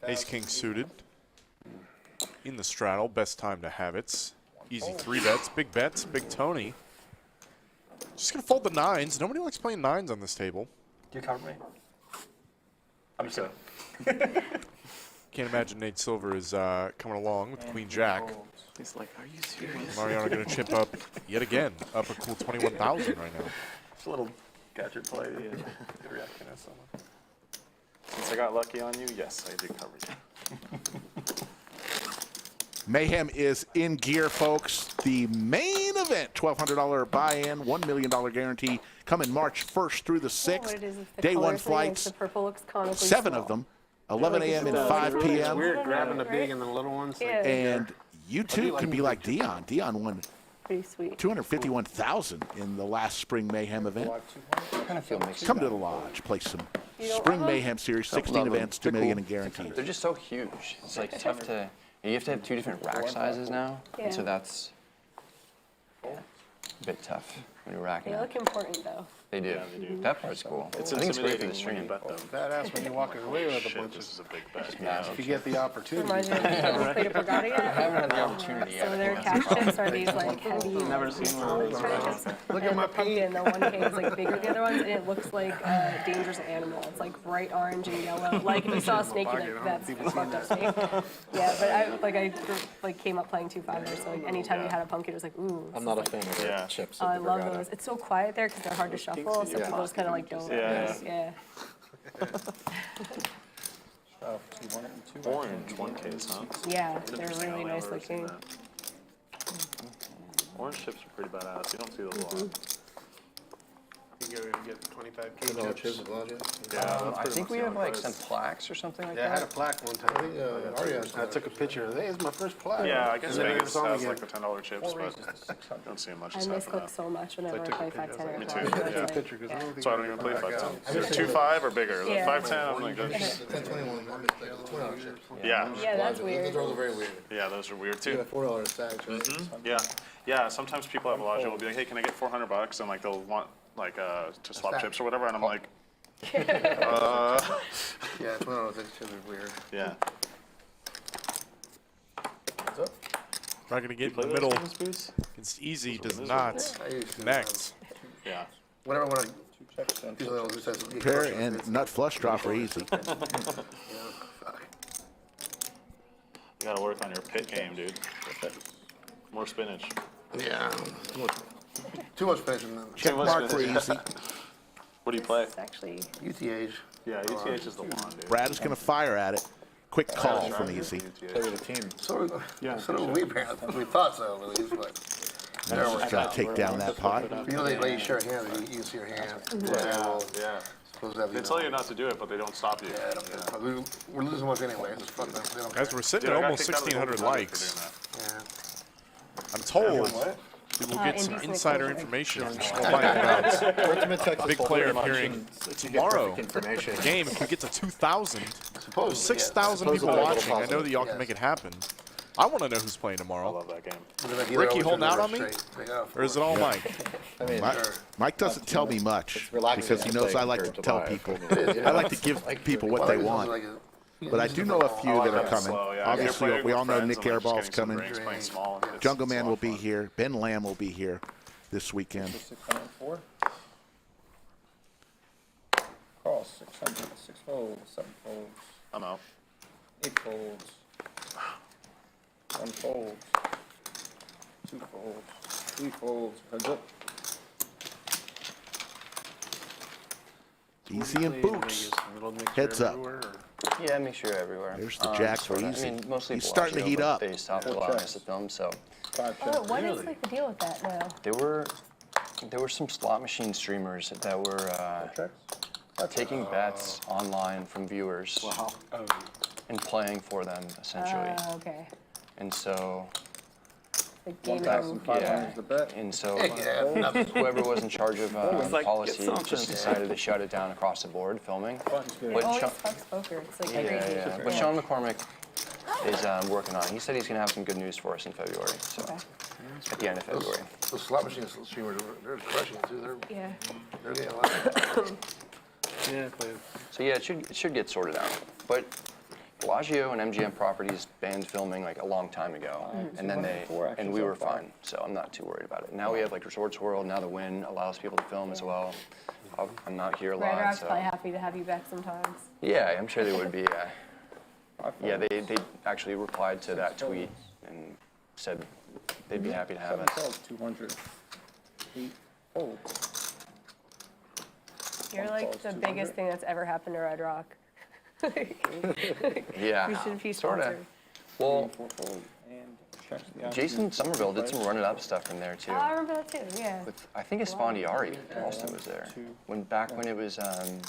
[SPEAKER 2] Ace King suited. In the straddle, best time to have it. Easy 3-bets, Big Tony. Just gonna fold the 9s. Nobody likes playing 9s on this table.
[SPEAKER 7] Do you cover me? I'm just kidding.
[SPEAKER 2] Can't imagine Nate Silver is coming along with Queen Jack.
[SPEAKER 12] He's like, are you serious?
[SPEAKER 2] Mariano gonna chip up yet again, up a cool 21,000 right now.
[SPEAKER 7] Just a little gadget play. Good reaction as someone. Since I got lucky on you, yes, I did cover you.
[SPEAKER 1] Mayhem is in gear, folks. The main event, $1,200 buy-in, $1 million guarantee, coming March 1st through the 6th. Day one flights,
[SPEAKER 6] The purple looks comically
[SPEAKER 1] 7
[SPEAKER 6] small.
[SPEAKER 1] of them, 11 a.m. and 5
[SPEAKER 13] It's
[SPEAKER 1] p.m.
[SPEAKER 13] weird grabbing the big and the little ones.
[SPEAKER 6] Yeah.
[SPEAKER 1] And you too could be like Dion. Dion won
[SPEAKER 6] Pretty sweet.
[SPEAKER 1] $251,000 in the last Spring Mayhem event.
[SPEAKER 5] I kind of feel mixed.
[SPEAKER 1] Come to the lodge, play some
[SPEAKER 6] You don't
[SPEAKER 1] Spring
[SPEAKER 6] love 'em?
[SPEAKER 1] Mayhem series,
[SPEAKER 5] Don't
[SPEAKER 1] 16
[SPEAKER 5] love 'em.
[SPEAKER 1] events, $2
[SPEAKER 5] They're
[SPEAKER 1] million
[SPEAKER 5] cool.
[SPEAKER 1] in guarantees.
[SPEAKER 5] They're just so huge. It's like tough to. You have to have 2 different rack sizes now, and so
[SPEAKER 6] Yeah.
[SPEAKER 5] that's a bit tough when you're racking
[SPEAKER 6] They
[SPEAKER 5] up.
[SPEAKER 6] look important though.
[SPEAKER 5] They do. That part's cool.
[SPEAKER 10] It's
[SPEAKER 5] I think it's great for the
[SPEAKER 10] intimidating when you
[SPEAKER 5] stream.
[SPEAKER 10] bet them.
[SPEAKER 13] Badass when you walk away with a
[SPEAKER 10] Shit,
[SPEAKER 13] bunch
[SPEAKER 10] this is
[SPEAKER 13] of.
[SPEAKER 10] a big bet.
[SPEAKER 5] Massive.
[SPEAKER 13] If you get the opportunity.
[SPEAKER 6] Reminds me of have you played a Borgata
[SPEAKER 5] I
[SPEAKER 6] yet?
[SPEAKER 5] haven't had the opportunity
[SPEAKER 6] So
[SPEAKER 5] yet.
[SPEAKER 6] their cash chips are these like heavy.
[SPEAKER 7] Never seen one of those around.
[SPEAKER 13] Look at
[SPEAKER 6] And
[SPEAKER 13] my
[SPEAKER 6] the pumpkin, the 1K is like bigger than the other ones, and it looks like a dangerous animal. It's like bright orange and yellow. Like if you saw a snake, you're like, that's a fucked up snake. Yeah, but I came up playing 2-5 there, so like anytime you had a pumpkin, it was like, ooh.
[SPEAKER 4] I'm not a fan of the chips.
[SPEAKER 6] Oh, I love those. It's so quiet there because they're hard to shuffle, so people just kind of like don't.
[SPEAKER 7] Yeah.
[SPEAKER 6] Yeah.
[SPEAKER 10] Orange, one case, huh?
[SPEAKER 6] Yeah,
[SPEAKER 10] It's
[SPEAKER 6] they're
[SPEAKER 10] interesting.
[SPEAKER 6] really
[SPEAKER 10] I
[SPEAKER 6] nice
[SPEAKER 10] don't know if I've ever
[SPEAKER 6] looking.
[SPEAKER 10] seen that. Orange chips are pretty badass. You don't see those a lot.
[SPEAKER 13] You go and get 25
[SPEAKER 4] $10
[SPEAKER 13] chips.
[SPEAKER 4] chips with Logic.
[SPEAKER 10] Yeah, that's
[SPEAKER 5] I
[SPEAKER 10] pretty
[SPEAKER 5] think
[SPEAKER 10] much
[SPEAKER 5] we
[SPEAKER 10] the
[SPEAKER 5] have
[SPEAKER 10] only
[SPEAKER 5] like
[SPEAKER 10] place.
[SPEAKER 5] some plaques or something like
[SPEAKER 13] Yeah, I had a
[SPEAKER 5] that.
[SPEAKER 13] plaque one time.
[SPEAKER 4] I think Aria has
[SPEAKER 13] I took a picture of it. Hey, it's my first plaque.
[SPEAKER 10] Yeah, I guess
[SPEAKER 13] And then
[SPEAKER 10] Vegas
[SPEAKER 13] it's on
[SPEAKER 10] has
[SPEAKER 13] again.
[SPEAKER 10] like the $10 chips, but I don't see much
[SPEAKER 6] I
[SPEAKER 10] aside
[SPEAKER 6] miss
[SPEAKER 10] from
[SPEAKER 6] Cook
[SPEAKER 10] that.
[SPEAKER 6] so much whenever I
[SPEAKER 13] took
[SPEAKER 6] play
[SPEAKER 13] a picture.
[SPEAKER 6] 510 or
[SPEAKER 10] Me
[SPEAKER 6] Clash.
[SPEAKER 10] too,
[SPEAKER 6] It's
[SPEAKER 10] yeah.
[SPEAKER 6] like,
[SPEAKER 13] Picture, 'cause I don't think
[SPEAKER 10] So I don't even play
[SPEAKER 4] I got
[SPEAKER 10] 510.
[SPEAKER 4] it.
[SPEAKER 10] Is it 2.5 or bigger?
[SPEAKER 6] Yeah.
[SPEAKER 10] 510, I'm like, that's,
[SPEAKER 4] 1021, $20 chips.
[SPEAKER 10] yeah.
[SPEAKER 6] Yeah, that's
[SPEAKER 4] Logic.
[SPEAKER 6] weird.
[SPEAKER 4] Those are very weird.
[SPEAKER 10] Yeah, those are weird
[SPEAKER 4] You
[SPEAKER 10] too.
[SPEAKER 4] got $4 stacks, right?
[SPEAKER 10] Yeah, yeah. Sometimes people have a lodge will be like, hey, can I get $400? And like they'll want like to swap chips or whatever, and I'm like,
[SPEAKER 4] Yeah, $20 chips are weird.
[SPEAKER 10] yeah.
[SPEAKER 4] What's up?
[SPEAKER 2] Not going to get in the
[SPEAKER 10] play those
[SPEAKER 2] middle.
[SPEAKER 10] games, Boots?
[SPEAKER 2] It's easy,
[SPEAKER 10] Those are
[SPEAKER 2] does not
[SPEAKER 4] I used to,
[SPEAKER 2] connect.
[SPEAKER 10] Yeah.
[SPEAKER 4] Whenever I want to, usually who says
[SPEAKER 1] Pair and nut flush drop are easy.
[SPEAKER 10] You gotta work on your pit game, dude. More spinach.
[SPEAKER 4] Yeah, too much spinach in them.
[SPEAKER 1] Check mark for easy.
[SPEAKER 10] What do you play?
[SPEAKER 6] It's actually
[SPEAKER 4] UTH.
[SPEAKER 10] Yeah, UTH is the one, dude.
[SPEAKER 1] Brad is going to fire at it. Quick call from easy.
[SPEAKER 4] Play with a team. So do we apparently. We thought so, at least, but.
[SPEAKER 1] Now just trying to take down that pot.
[SPEAKER 4] You know, they let you share hands, you can see your hand.
[SPEAKER 10] Yeah, yeah.
[SPEAKER 4] Supposed to have,
[SPEAKER 10] They tell you not to do it, but they don't stop you.
[SPEAKER 4] Yeah, I don't get it. We're losing much anyway. Just fuck them. They don't
[SPEAKER 2] Guys,
[SPEAKER 4] care.
[SPEAKER 2] we're sitting
[SPEAKER 10] Dude,
[SPEAKER 2] at
[SPEAKER 10] I got
[SPEAKER 2] almost
[SPEAKER 10] kicked out of the
[SPEAKER 2] 1,600
[SPEAKER 10] Golden
[SPEAKER 2] likes.
[SPEAKER 10] for doing
[SPEAKER 4] Yeah.
[SPEAKER 2] I'm told
[SPEAKER 10] What?
[SPEAKER 2] we will get some
[SPEAKER 6] indecent
[SPEAKER 2] insider
[SPEAKER 6] exposure.
[SPEAKER 2] information from Small
[SPEAKER 9] Ultimate Texas
[SPEAKER 2] Big
[SPEAKER 9] Hold'em
[SPEAKER 2] player
[SPEAKER 9] auction
[SPEAKER 2] appearing
[SPEAKER 9] to get
[SPEAKER 2] tomorrow.
[SPEAKER 9] perfect information.
[SPEAKER 2] The game, if we get to 2,000,
[SPEAKER 4] Supposedly,
[SPEAKER 2] there's 6,000 people
[SPEAKER 4] Supposedly,
[SPEAKER 2] watching. I know that y'all
[SPEAKER 4] yes.
[SPEAKER 2] can make it happen. I want to know who's playing
[SPEAKER 10] I
[SPEAKER 2] tomorrow.
[SPEAKER 10] love that game.
[SPEAKER 2] Ricky holding out on me? Or is it all Mike?
[SPEAKER 9] I mean,
[SPEAKER 1] Mike doesn't tell me much
[SPEAKER 9] It's relaxing
[SPEAKER 1] because he
[SPEAKER 9] to
[SPEAKER 1] knows
[SPEAKER 9] play
[SPEAKER 1] I like to
[SPEAKER 9] compared to
[SPEAKER 1] tell
[SPEAKER 9] live.
[SPEAKER 1] people.
[SPEAKER 4] is, yeah.
[SPEAKER 1] I like to give people what they want. But I do know a few that are coming.
[SPEAKER 10] Slow, yeah.
[SPEAKER 1] Obviously,
[SPEAKER 10] You're playing
[SPEAKER 1] we all
[SPEAKER 10] with
[SPEAKER 1] know
[SPEAKER 10] friends
[SPEAKER 1] Nick
[SPEAKER 10] and, like, just
[SPEAKER 1] Airball's
[SPEAKER 10] getting some
[SPEAKER 1] coming.
[SPEAKER 10] drinks, playing small. It's
[SPEAKER 1] Jungle
[SPEAKER 10] a
[SPEAKER 1] Man
[SPEAKER 10] lot
[SPEAKER 1] will
[SPEAKER 10] of
[SPEAKER 1] be
[SPEAKER 10] fun.
[SPEAKER 1] here. Ben Lamb will be here this weekend.
[SPEAKER 8] 604. Call 600, 6 folds, 7 folds,
[SPEAKER 10] I'm out.
[SPEAKER 8] 8 folds, 1 fold, 2 folds, 3 folds, heads up.
[SPEAKER 1] Easy and boots. Heads up.
[SPEAKER 5] Yeah, make sure everywhere.
[SPEAKER 1] There's the jacks for
[SPEAKER 5] sorta.
[SPEAKER 1] easy.
[SPEAKER 5] I mean, mostly
[SPEAKER 1] He's starting to
[SPEAKER 5] Bellagio,
[SPEAKER 1] heat
[SPEAKER 5] but
[SPEAKER 1] up.
[SPEAKER 5] They stopped allowing us to film, so
[SPEAKER 6] What is like the deal with that now?
[SPEAKER 5] there were some slot machine streamers that were taking bets online from viewers and playing for them essentially.
[SPEAKER 6] Okay.
[SPEAKER 5] And so
[SPEAKER 6] Like gaming.
[SPEAKER 5] yeah,
[SPEAKER 8] is the bet.
[SPEAKER 5] and so
[SPEAKER 4] Yeah,
[SPEAKER 5] whoever was in charge of
[SPEAKER 12] like,
[SPEAKER 5] policy
[SPEAKER 12] get something.
[SPEAKER 5] just decided to shut it down across the board filming. But
[SPEAKER 6] Always
[SPEAKER 5] Sean-
[SPEAKER 6] fucks poker. It's like
[SPEAKER 5] yeah,
[SPEAKER 6] crazy.
[SPEAKER 5] yeah. But Sean McCormick is working on it. He said he's gonna have some good news for us in February. So
[SPEAKER 6] Okay.
[SPEAKER 5] at the end of February.
[SPEAKER 4] Those slot machine streamers, they're crushing it too.
[SPEAKER 6] Yeah.
[SPEAKER 4] They're getting a lot.
[SPEAKER 12] Yeah, I played.
[SPEAKER 5] So yeah, it should get sorted out. But Bellagio and MGM Properties banned filming like a long time ago, and then we were fine. So I'm not too worried about it. Now we have like Resorts World. Now the Wynn allows people to film as well. I'm not here a
[SPEAKER 6] Red
[SPEAKER 5] lot,
[SPEAKER 6] Rock's
[SPEAKER 5] so
[SPEAKER 6] probably happy to have you back sometimes.
[SPEAKER 5] yeah, I'm sure they would be. Yeah, they actually replied to that tweet and said they'd be happy to have
[SPEAKER 8] 7
[SPEAKER 5] us.
[SPEAKER 8] folds, 200, 8 folds.
[SPEAKER 6] You're like the biggest thing that's ever happened to Red Rock.
[SPEAKER 5] Yeah,
[SPEAKER 6] We should be
[SPEAKER 5] sorta.
[SPEAKER 6] sponsored.
[SPEAKER 5] Well,
[SPEAKER 8] 4 fold, and check the
[SPEAKER 5] Jason Somerville did some running up stuff in there too.
[SPEAKER 6] Oh, I remember that too. Yeah.
[SPEAKER 5] With, I think Esfandiari also was there. Back when it was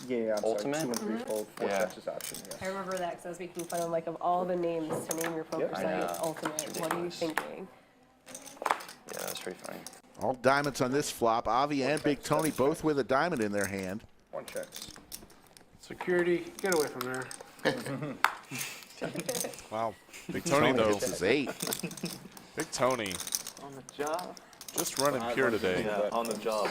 [SPEAKER 8] Yeah, I'm
[SPEAKER 5] Ultimate.
[SPEAKER 8] sorry, 2 and 3 fold, 4
[SPEAKER 5] Yeah.
[SPEAKER 8] checks is option, yes.
[SPEAKER 6] I remember that because I was making fun of like of all the names to name your poker
[SPEAKER 5] I
[SPEAKER 6] site.
[SPEAKER 5] know.
[SPEAKER 6] Ultimate.
[SPEAKER 5] It's
[SPEAKER 6] What are you
[SPEAKER 5] ridiculous.
[SPEAKER 6] thinking?
[SPEAKER 5] Yeah, that's pretty funny.
[SPEAKER 1] All diamonds on this flop. Avi and Big Tony both with a diamond in their hand.
[SPEAKER 8] 1 checks.
[SPEAKER 13] Security, get away from there.
[SPEAKER 2] Wow. Big Tony, though.
[SPEAKER 1] Hits his 8.
[SPEAKER 2] Big Tony.
[SPEAKER 12] On the job?
[SPEAKER 2] Just running pure today.
[SPEAKER 12] Yeah, on the job.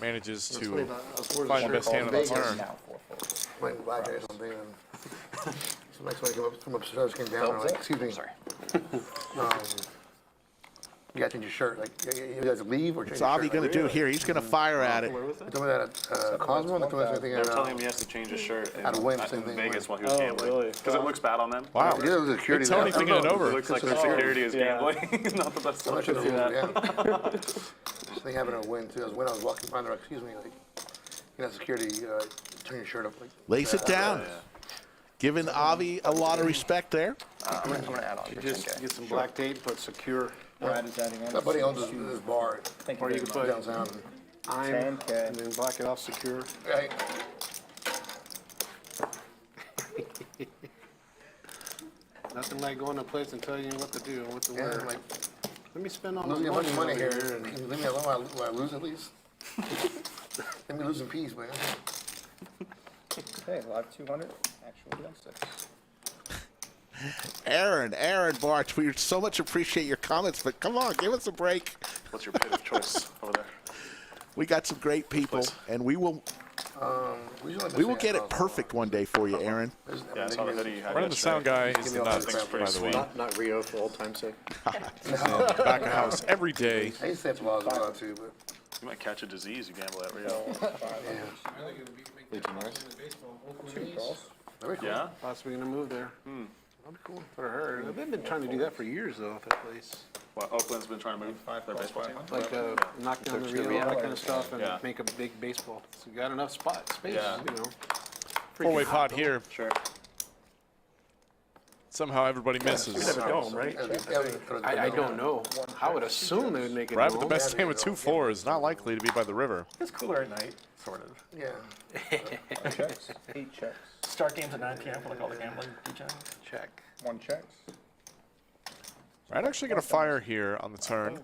[SPEAKER 2] Manages
[SPEAKER 4] That's
[SPEAKER 2] to
[SPEAKER 4] funny, I was worried
[SPEAKER 2] find the
[SPEAKER 4] sure
[SPEAKER 2] best hand of the
[SPEAKER 4] Vegas.
[SPEAKER 2] turn.
[SPEAKER 8] Now 4 folds.
[SPEAKER 4] Playing blackjack or something, and some next one came up from upstairs, came down, and I'm like, excuse me.
[SPEAKER 5] Sorry.
[SPEAKER 4] You gotta change your shirt. Like, you guys leave or change
[SPEAKER 1] What's
[SPEAKER 4] your
[SPEAKER 1] Avi
[SPEAKER 4] shirt?
[SPEAKER 1] going to do here? He's going to fire at it.
[SPEAKER 10] Where was that?
[SPEAKER 4] They told me that at Cosmo, they told me anything
[SPEAKER 10] They were
[SPEAKER 4] at
[SPEAKER 10] telling him he has to change his shirt in,
[SPEAKER 4] Out of Wynn, same
[SPEAKER 10] in
[SPEAKER 4] thing,
[SPEAKER 10] Vegas
[SPEAKER 4] Wynn.
[SPEAKER 10] while he was
[SPEAKER 12] Oh,
[SPEAKER 10] gambling.
[SPEAKER 12] really?
[SPEAKER 10] Because it looks bad on them.
[SPEAKER 1] Wow.
[SPEAKER 4] Yeah, there's a security
[SPEAKER 2] Big Tony
[SPEAKER 4] there.
[SPEAKER 2] thinking it over.
[SPEAKER 10] It looks like their security is gambling. Not the best
[SPEAKER 4] I'm not
[SPEAKER 10] solution
[SPEAKER 4] sure
[SPEAKER 10] to do
[SPEAKER 4] if
[SPEAKER 10] that.
[SPEAKER 4] you, yeah. This thing happened at Wynn too. When I was walking by there, excuse me, like, you know, security, turn your shirt up. Like,
[SPEAKER 1] Lays it down. Giving Avi a lot of respect there.
[SPEAKER 5] I'm gonna add on for
[SPEAKER 16] Just
[SPEAKER 5] 10K.
[SPEAKER 16] get some black tape, put secure.
[SPEAKER 8] Brad is adding on.
[SPEAKER 4] Somebody owns this bar.
[SPEAKER 8] Thank
[SPEAKER 16] Or you
[SPEAKER 8] very
[SPEAKER 16] can put
[SPEAKER 8] much.
[SPEAKER 4] Downtown.
[SPEAKER 16] I'm,
[SPEAKER 8] 10K.
[SPEAKER 16] and then black it off secure.
[SPEAKER 4] Hey,
[SPEAKER 16] Nothing like going to a place and telling you what to do and what to
[SPEAKER 4] yeah,
[SPEAKER 16] wear.
[SPEAKER 4] like,
[SPEAKER 16] Let me spend all
[SPEAKER 4] I'm
[SPEAKER 16] my
[SPEAKER 4] losing a bunch of money
[SPEAKER 16] over
[SPEAKER 4] here. Can you leave me alone while I lose at least? Let me lose in peace, man.
[SPEAKER 8] Okay, live 200, actual 106.
[SPEAKER 1] Aaron Barch, we so much appreciate your comments, but come on, give us a break.
[SPEAKER 10] What's your pit of choice over there?
[SPEAKER 1] We got some great people, and we will get it perfect one day for you, Aaron.
[SPEAKER 10] Yeah, I saw the hoodie you had
[SPEAKER 2] Running the sound guy is the nuts, by the way.
[SPEAKER 9] Not Rio for old time's sake.
[SPEAKER 2] Back of house every day.
[SPEAKER 4] I used to have some laws about too, but
[SPEAKER 10] You might catch a disease you gamble at Rio. Yeah?
[SPEAKER 16] Possibly gonna move there. That'd be cool. For her. They've been trying to do that for years though, at that place.
[SPEAKER 10] What, Oakland's been trying to move their baseball team?
[SPEAKER 16] Like knock down the Rio, all that kind of stuff, and make a big baseball. So you got enough space,
[SPEAKER 10] Yeah.
[SPEAKER 16] you know.
[SPEAKER 2] Four-way
[SPEAKER 16] Freaking
[SPEAKER 2] pot
[SPEAKER 16] hot,
[SPEAKER 2] here.
[SPEAKER 10] Sure.
[SPEAKER 2] Somehow everybody misses.
[SPEAKER 7] You have a dome, right?
[SPEAKER 16] I don't know. I would assume they would make it.
[SPEAKER 2] Brad with the best hand with 2-4 is not likely to be by the river.
[SPEAKER 7] It's cooler at night, sort of.
[SPEAKER 16] Yeah.
[SPEAKER 8] Checks, 8 checks.
[SPEAKER 7] Start games at 9 p.m. for like all the gambling teaching.
[SPEAKER 16] Check.
[SPEAKER 8] 1 checks.
[SPEAKER 2] Brad actually got a fire here on the turn.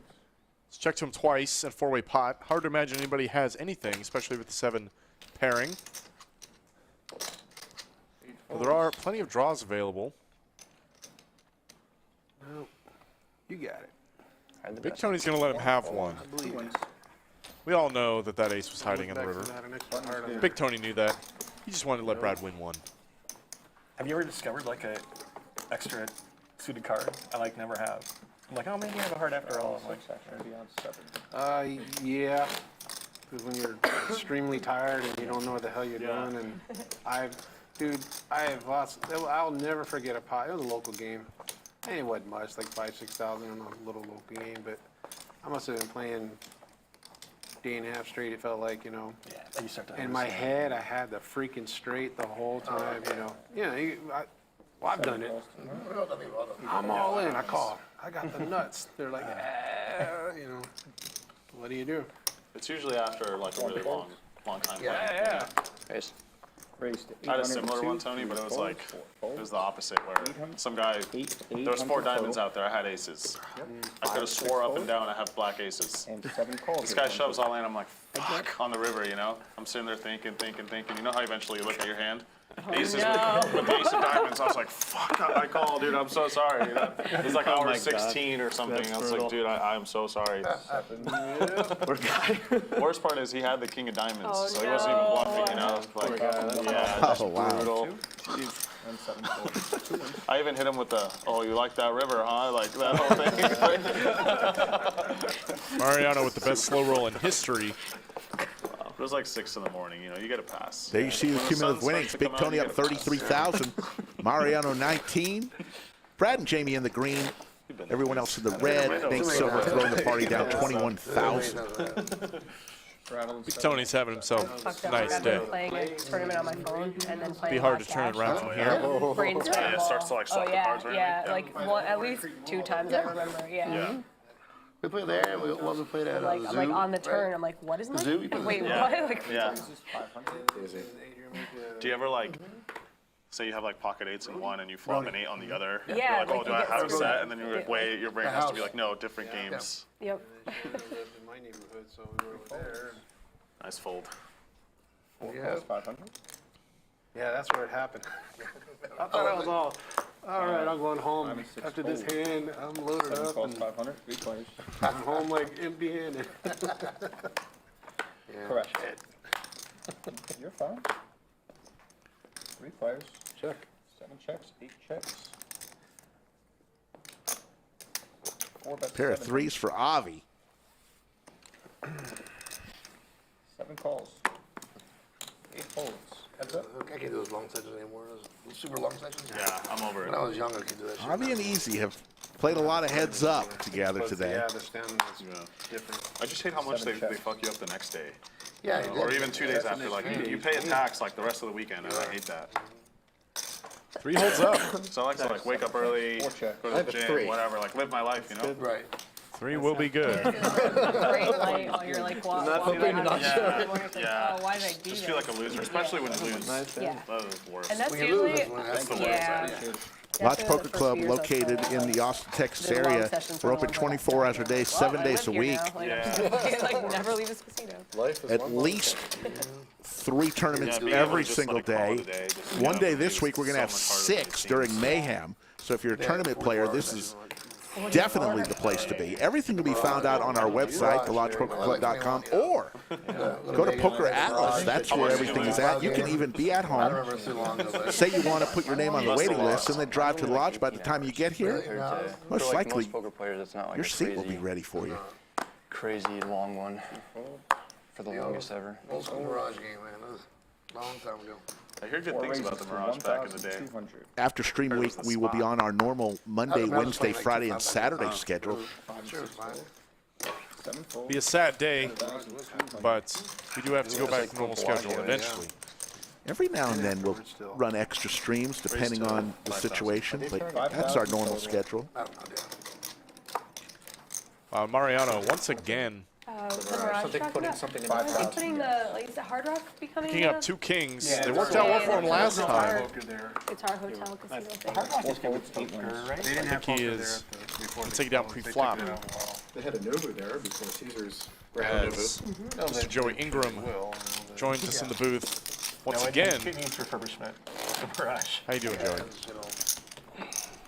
[SPEAKER 2] Let's check to him twice at 4-way pot. Hard to imagine anybody has anything, especially with the 7 pairing. Well, there are plenty of draws available.
[SPEAKER 16] No. You got it.
[SPEAKER 2] Big Tony's going to let him have one.
[SPEAKER 16] I believe it.
[SPEAKER 2] We all know that that ace was hiding in the river. Big Tony knew that. He just wanted to let Brad win one.
[SPEAKER 7] Have you ever discovered like a extra suited card? I like never have. I'm like, oh, maybe I have a heart after all. I'm like,
[SPEAKER 16] Yeah. Because when you're extremely tired and you don't know what the hell you're doing, and I have lost. I'll never forget a pot. It was a local game. And it wasn't much, like 5,000-6,000 in a little local game, but I must have been playing day and a half straight. It felt like, you know.
[SPEAKER 7] Yeah. And you start to
[SPEAKER 16] In my head, I had the freaking straight the whole time, you know. Yeah, well, I've done it. I'm all in. I call. I got the nuts. They're like, you know. What do you do?
[SPEAKER 10] It's usually after like a really long time.
[SPEAKER 16] Yeah.
[SPEAKER 5] Ace.
[SPEAKER 8] Raised to
[SPEAKER 10] I had a similar one, Tony, but it was like, it was the opposite where some guy, there was 4 diamonds out there, I had aces. I could have swore up and down I have black aces.
[SPEAKER 8] And 7 calls.
[SPEAKER 10] This guy shoves all in, I'm like, fuck, on the river, you know? I'm sitting there thinking. You know how eventually you look at your hand? Aces with the ace of diamonds, I was like, fuck, I called, dude, I'm so sorry. You know? It was like hour 16 or something, I was like, dude, I'm so sorry. Worst part is he had the king of diamonds, so he wasn't even bluffing, you know? Like, yeah, that's brutal.
[SPEAKER 8] And 7 calls.
[SPEAKER 10] I even hit him with the, oh, you like that river, huh? Like that whole thing.
[SPEAKER 2] Mariano with the best slow roll in history.
[SPEAKER 10] It was like 6 in the morning, you know, you get a pass.
[SPEAKER 1] There you see the cumulative winnings. Big Tony up 33,000. Mariano 19. Brad and Jamie in the green. Everyone else in the red. Nate Silver throwing the party down 21,000.
[SPEAKER 2] Big Tony's having himself a nice day.
[SPEAKER 6] Playing a tournament on my phone and then playing.
[SPEAKER 2] Be hard to turn it around from here.
[SPEAKER 6] Brain
[SPEAKER 10] Yeah, it starts to like swap the cards, right?
[SPEAKER 6] Yeah, like at least 2 times I remember. Yeah.
[SPEAKER 4] we played there. We also played at
[SPEAKER 6] Like
[SPEAKER 4] the
[SPEAKER 6] I'm
[SPEAKER 4] zoo.
[SPEAKER 6] like on the turn. I'm like, what is my?
[SPEAKER 4] Zoo? You put the
[SPEAKER 6] Wait,
[SPEAKER 4] zoo.
[SPEAKER 6] what? Like,
[SPEAKER 10] Yeah. Do you ever like, say you have like pocket 8s in one and you flop an 8 on the other?
[SPEAKER 6] Yeah,
[SPEAKER 10] You're like, oh,
[SPEAKER 6] like
[SPEAKER 10] do
[SPEAKER 6] you
[SPEAKER 10] I
[SPEAKER 6] get
[SPEAKER 10] have a
[SPEAKER 6] screwed.
[SPEAKER 10] set? And then you're like, wait, your brain has to be like, no, different games.
[SPEAKER 6] Yep.
[SPEAKER 16] In my neighborhood, so we were over there.
[SPEAKER 10] Nice fold.
[SPEAKER 8] 4 calls, 500.
[SPEAKER 16] Yeah, that's where it happened. I thought I was all right, I'm going home. After this hand, I'm loaded
[SPEAKER 8] 7
[SPEAKER 16] up
[SPEAKER 8] calls,
[SPEAKER 16] and
[SPEAKER 8] 500. 3 players.
[SPEAKER 16] I'm home like empty-handed.
[SPEAKER 8] Correct. You're fine. 3 players.
[SPEAKER 16] Check.
[SPEAKER 8] 7 checks, 8 checks. 4 bets.
[SPEAKER 1] Pair of
[SPEAKER 8] 7.
[SPEAKER 1] threes for Avi.
[SPEAKER 8] 7 calls. 8 folds. Heads up.
[SPEAKER 4] I can't do those long sessions anymore. Those super long sessions.
[SPEAKER 10] Yeah, I'm over it.
[SPEAKER 4] When I was younger, I could do that shit.
[SPEAKER 1] Avi and Easy have played a lot of heads up together today.
[SPEAKER 16] Yeah, the standing is different.
[SPEAKER 10] I just hate how much they fuck you up the next day.
[SPEAKER 4] Yeah,
[SPEAKER 10] Or even 2 days after. Like, you pay a tax like the rest of the weekend, and I hate that.
[SPEAKER 2] 3 holds up.
[SPEAKER 10] So I like to wake up early, go to the gym, whatever, like live my life, you know?
[SPEAKER 4] Right.
[SPEAKER 2] 3 will be good.
[SPEAKER 6] Great light while you're like walking around.
[SPEAKER 10] Yeah.
[SPEAKER 6] Oh, why did I do
[SPEAKER 10] Just
[SPEAKER 6] that?
[SPEAKER 10] feel like a loser, especially when you lose.
[SPEAKER 6] Yeah.
[SPEAKER 10] That is the worst.
[SPEAKER 6] And that's usually,
[SPEAKER 10] That's the worst.
[SPEAKER 6] yeah.
[SPEAKER 1] Lodge Poker Club located in the Austin, Texas area. We're open 24 hours a day, 7 days a week.
[SPEAKER 6] Like never leave this casino.
[SPEAKER 1] At least 3 tournaments every single day. One day this week we're going to have 6 during Mayhem. So if you're a tournament player, this is definitely the place to be. Everything can be found out on our website, thelodgepokerclub.com, or go to Poker Atlas. That's where everything is at. You can even be at home, say you want to put your name on the waiting list, and then drive to the lodge. By the time you get here, most likely
[SPEAKER 5] poker players, it's not like
[SPEAKER 1] your seat will be ready for you.
[SPEAKER 5] crazy long one for the longest ever.
[SPEAKER 4] Old school Mirage game, man. That was a long time ago.
[SPEAKER 10] I hear good things about the Mirage back in the day.
[SPEAKER 1] After stream week, we will be on our normal Monday, Wednesday, Friday, and Saturday schedule.
[SPEAKER 2] Be a sad day, but we do have to go back to normal schedule eventually.
[SPEAKER 1] Every now and then we'll run extra streams depending on the situation, but that's our normal schedule.
[SPEAKER 2] Mariano, once again,
[SPEAKER 6] The Mirage putting the, like, is it Hard Rock becoming?
[SPEAKER 2] picking up 2 kings. They worked out well for him last time.
[SPEAKER 6] Guitar Hotel Casino thing.
[SPEAKER 2] The key is to take it down pre-flop.
[SPEAKER 9] They had a Nobu there before Caesar's
[SPEAKER 2] As Mr. Joey Ingram joins us in the booth once again.
[SPEAKER 7] Refurbishment. The Mirage.
[SPEAKER 2] How you doing, Joey?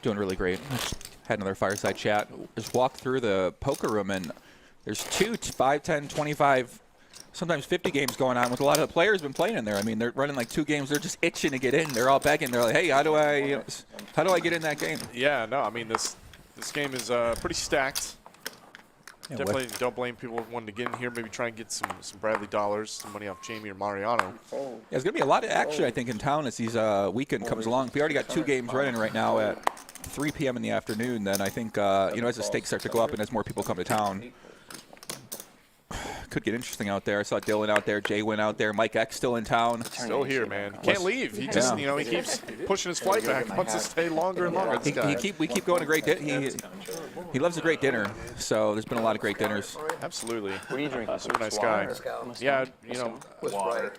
[SPEAKER 3] Doing really great. Had another fireside chat. Just walked through the poker room, and there's 2, 5, 10, 25, sometimes 50 games going on with a lot of the players been playing in there. I mean, they're running like 2 games. They're just itching to get in. They're all begging. They're like, hey, how do I get in that game?
[SPEAKER 2] Yeah, no, I mean, this game is pretty stacked.
[SPEAKER 3] Yeah,
[SPEAKER 2] Definitely don't blame people wanting to get in here. Maybe try and get some Bradley dollars, some money off Jamie or Mariano.
[SPEAKER 3] Yeah, there's going to be a lot of action, I think, in town as these weekend comes along. We already got 2 games running right now at 3 p.m. in the afternoon. Then I think, as the stakes start to go up and as more people come to town, could get interesting out there. I saw Dylan out there, Jay went out there, Mike X still in town.
[SPEAKER 2] Still here, man. Can't leave. He just, he keeps pushing his flight back. He wants to stay longer and longer.
[SPEAKER 3] We keep going to great dinner. He loves a great dinner, so there's been a lot of great dinners.
[SPEAKER 2] Absolutely.
[SPEAKER 5] What are you drinking?
[SPEAKER 2] Super nice guy. Yeah,
[SPEAKER 10] Water.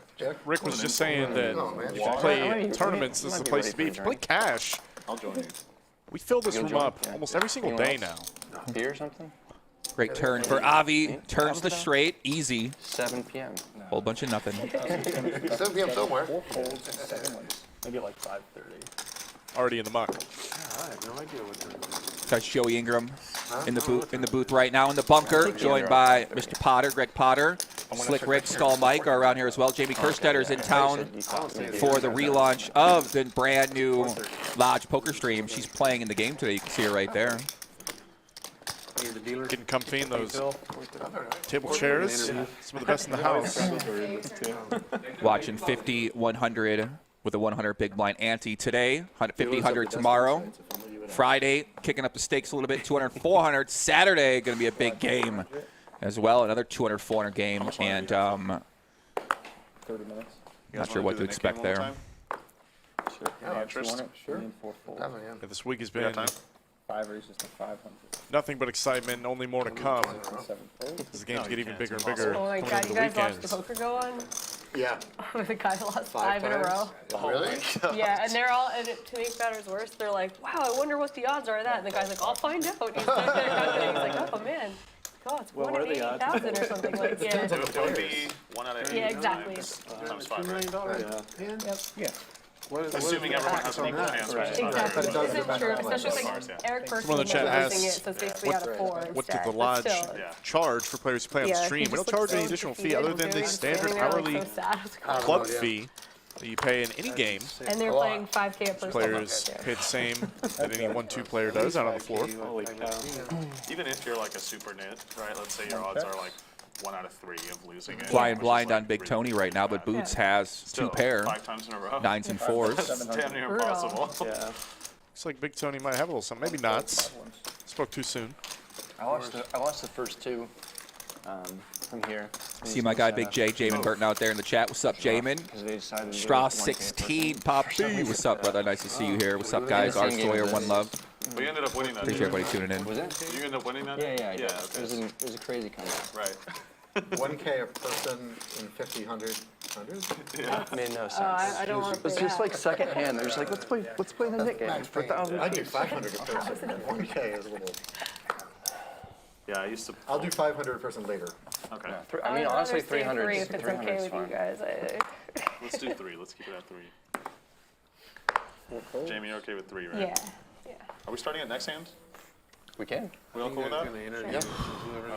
[SPEAKER 2] Rick was just saying that if you play tournaments, this is the place to be. If you play cash,
[SPEAKER 10] I'll join you.
[SPEAKER 2] we fill this room up almost every single day now.
[SPEAKER 5] Beer or something?
[SPEAKER 3] Great turn for Avi. Turns the straight, easy.
[SPEAKER 5] 7 p.m.
[SPEAKER 3] Whole bunch of nothing.
[SPEAKER 4] 7 p.m. somewhere.
[SPEAKER 7] Maybe at like 5:30.
[SPEAKER 2] Already in the muck.
[SPEAKER 16] I have no idea what they're doing.
[SPEAKER 3] That's Joey Ingram in the booth right now in the bunker, joined by Mr. Potter, Greg Potter. Slick Rick, Skull Mike are around here as well. Jamie Kerstetter's in town for the relaunch of the brand new Lodge poker stream. She's playing in the game today. You can see her right there.
[SPEAKER 2] Getting comfy in those table chairs. Some of the best in the house.
[SPEAKER 3] Watching 50, 100 with a 100 big blind ante today. 50, 100 tomorrow. Friday, kicking up the stakes a little bit. 200, 400. Saturday, going to be a big game as well. Another 200, 400 game. And
[SPEAKER 8] 30 minutes.
[SPEAKER 3] not sure what to expect there.
[SPEAKER 10] Sure. Any interest?
[SPEAKER 8] Sure.
[SPEAKER 2] Yeah, this week has been
[SPEAKER 8] 5 raises to 500.
[SPEAKER 2] nothing but excitement, only more to come. As the games get even bigger and bigger.
[SPEAKER 6] Oh my God, you guys watched the poker go on?
[SPEAKER 4] Yeah.
[SPEAKER 6] The guy lost 5 in a row.
[SPEAKER 4] Really?
[SPEAKER 6] Yeah, and they're all, and to make matters worse, they're like, wow, I wonder what the odds are of that. And the guy's like, I'll find out. He's like, oh man. God, it's 1 in 80,000 or something. Like, yeah.
[SPEAKER 10] It would be 1 out of 80.
[SPEAKER 6] Yeah, exactly.
[SPEAKER 10] Times 5, right?
[SPEAKER 6] Yep.
[SPEAKER 8] Yeah.
[SPEAKER 10] Assuming everyone has an equal chance, right?
[SPEAKER 6] Exactly. Isn't true, especially like Eric
[SPEAKER 2] Someone in the chat
[SPEAKER 6] Berkman losing it,
[SPEAKER 2] asked,
[SPEAKER 6] so it's basically out of 4
[SPEAKER 2] what
[SPEAKER 6] instead.
[SPEAKER 2] did the
[SPEAKER 6] But
[SPEAKER 2] lodge
[SPEAKER 6] still,
[SPEAKER 2] charge for players who play on the
[SPEAKER 6] yeah,
[SPEAKER 2] stream?
[SPEAKER 6] he
[SPEAKER 2] We don't
[SPEAKER 6] just
[SPEAKER 2] charge
[SPEAKER 6] looks
[SPEAKER 2] any
[SPEAKER 6] so
[SPEAKER 2] additional fee
[SPEAKER 6] defeated
[SPEAKER 2] other
[SPEAKER 6] and
[SPEAKER 2] than the
[SPEAKER 6] very
[SPEAKER 2] standard
[SPEAKER 6] standing there,
[SPEAKER 2] hourly
[SPEAKER 6] like, so sad.
[SPEAKER 2] club fee that you pay in any game.
[SPEAKER 6] And they're playing 5K a person.
[SPEAKER 2] Players pay the same that any 1-2 player does out on the floor.
[SPEAKER 10] Holy cow. Even if you're like a super nit, right? Let's say your odds are like 1 out of 3 of losing it.
[SPEAKER 3] Flying blind on Big Tony right now, but Boots has 2 pair.
[SPEAKER 10] 5 times in a row.
[SPEAKER 3] 9s and 4s.
[SPEAKER 10] That's damn near impossible.
[SPEAKER 7] Yeah.
[SPEAKER 2] Looks like Big Tony might have a little something. Maybe not. Spoke too soon.
[SPEAKER 5] I lost the first 2. from here.
[SPEAKER 3] See my guy Big J, Jamin Burton out there in the chat. What's up, Jamin? Straw 16, Pop B. What's up, brother? Nice to see you here. What's up, guys? R Sawyer, one love.
[SPEAKER 10] But you ended up winning that.
[SPEAKER 3] Appreciate everybody tuning in.
[SPEAKER 5] Was it?
[SPEAKER 10] You ended up winning that?
[SPEAKER 5] Yeah,
[SPEAKER 10] Yeah.
[SPEAKER 5] It was a crazy comeback.
[SPEAKER 10] Right.
[SPEAKER 9] 1K a person in 50, 100, 100?
[SPEAKER 10] Yeah.
[SPEAKER 5] Made no sense.
[SPEAKER 6] I don't want to
[SPEAKER 5] It's
[SPEAKER 6] play
[SPEAKER 5] just
[SPEAKER 6] that.
[SPEAKER 5] like second hand. They're just like, let's play the Nick game for 1,000
[SPEAKER 9] I do
[SPEAKER 5] piece.
[SPEAKER 9] 500 a person. 1K is a little.
[SPEAKER 10] Yeah, I used to.
[SPEAKER 9] I'll do 500 a person later.
[SPEAKER 10] Okay.
[SPEAKER 5] I mean, honestly, 300
[SPEAKER 6] 3
[SPEAKER 5] is
[SPEAKER 6] if it's
[SPEAKER 5] 300
[SPEAKER 6] okay
[SPEAKER 5] is
[SPEAKER 6] with you
[SPEAKER 5] fine.
[SPEAKER 6] guys.
[SPEAKER 10] Let's do 3. Let's keep it at 3. Jamie, you're okay with 3, right?
[SPEAKER 6] Yeah.
[SPEAKER 10] Are we starting at next hand?
[SPEAKER 5] We can.
[SPEAKER 10] We all cool with that?
[SPEAKER 5] Yeah.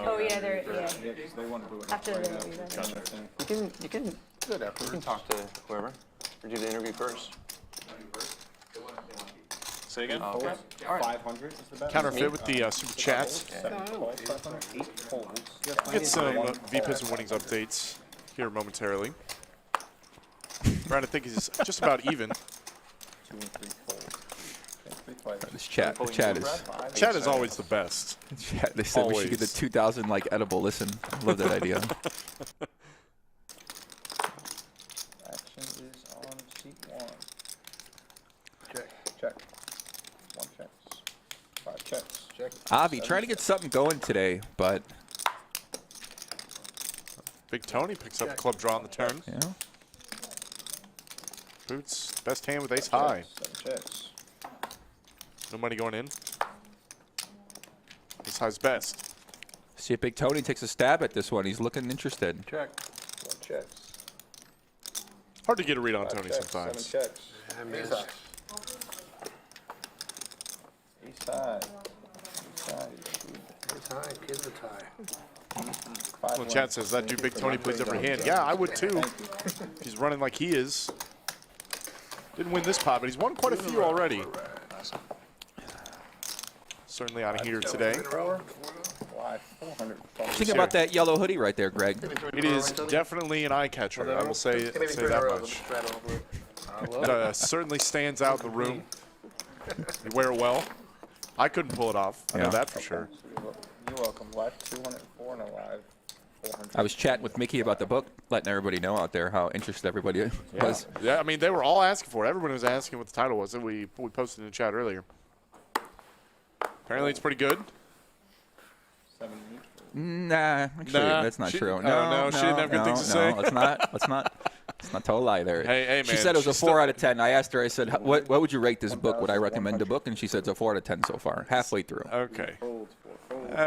[SPEAKER 6] Oh yeah, they're
[SPEAKER 8] They want to do it
[SPEAKER 6] after the interview. Then.
[SPEAKER 5] You can do it after. You can talk to whoever. Or do the interview first.
[SPEAKER 10] Say again?
[SPEAKER 5] Okay. All right.
[SPEAKER 8] 500 is the best.
[SPEAKER 2] Counterfeit with the super chats.
[SPEAKER 8] 8 holes.
[SPEAKER 2] Get some VPS and winnings updates here momentarily. Brad, I think he's just about even.
[SPEAKER 8] 2 and 3 holes.
[SPEAKER 3] This chat, the
[SPEAKER 2] chat is always the best.
[SPEAKER 3] Chat, they said we should get the 2,000 like edible. Listen, I love that idea.
[SPEAKER 8] Action is on seat 1. Check. 1 checks. 5 checks. Check.
[SPEAKER 3] Avi, trying to get something going today, but
[SPEAKER 2] Big Tony picks up the club draw on the turn.
[SPEAKER 3] yeah.
[SPEAKER 2] Boots, best hand with ace high.
[SPEAKER 8] 7 checks.
[SPEAKER 2] No money going in. Ace high's best.
[SPEAKER 3] See if Big Tony takes a stab at this one. He's looking interested.
[SPEAKER 8] Check. 1 checks.
[SPEAKER 2] Hard to get a read on
[SPEAKER 8] 5
[SPEAKER 2] Tony
[SPEAKER 8] checks,
[SPEAKER 2] sometimes.
[SPEAKER 8] 7 checks. Ace high. Ace high.
[SPEAKER 16] It's high, kids are tie.
[SPEAKER 2] Well, chat says that dude Big Tony plays every hand. Yeah, I would too. He's running like he is. Didn't win this pot, but he's won quite a few already. Certainly on a heater today.
[SPEAKER 3] Think about that yellow hoodie right there, Greg.
[SPEAKER 2] It is definitely an eye catcher. I will say that much. It certainly stands out in the room. You wear it well. I couldn't pull it off. I know that for sure.
[SPEAKER 8] You're welcome. Live 204 and a live 400.
[SPEAKER 3] I was chatting with Mickey about the book, letting everybody know out there how interested everybody was.
[SPEAKER 2] Yeah, I mean, they were all asking for it. Everyone was asking what the title was, and we posted in the chat earlier. Apparently, it's pretty good.
[SPEAKER 8] 7 each.
[SPEAKER 3] Nah, actually, that's not true.
[SPEAKER 2] No, she didn't have good things to say.
[SPEAKER 3] Let's not tell a lie there.
[SPEAKER 2] Hey,
[SPEAKER 3] she
[SPEAKER 2] man,
[SPEAKER 3] said it was a
[SPEAKER 2] she's
[SPEAKER 3] 4 out of 10. I asked her, I said, what would you rate this book? Would I recommend the book? And she said it's a 4 out of 10 so far, halfway through.
[SPEAKER 2] Okay.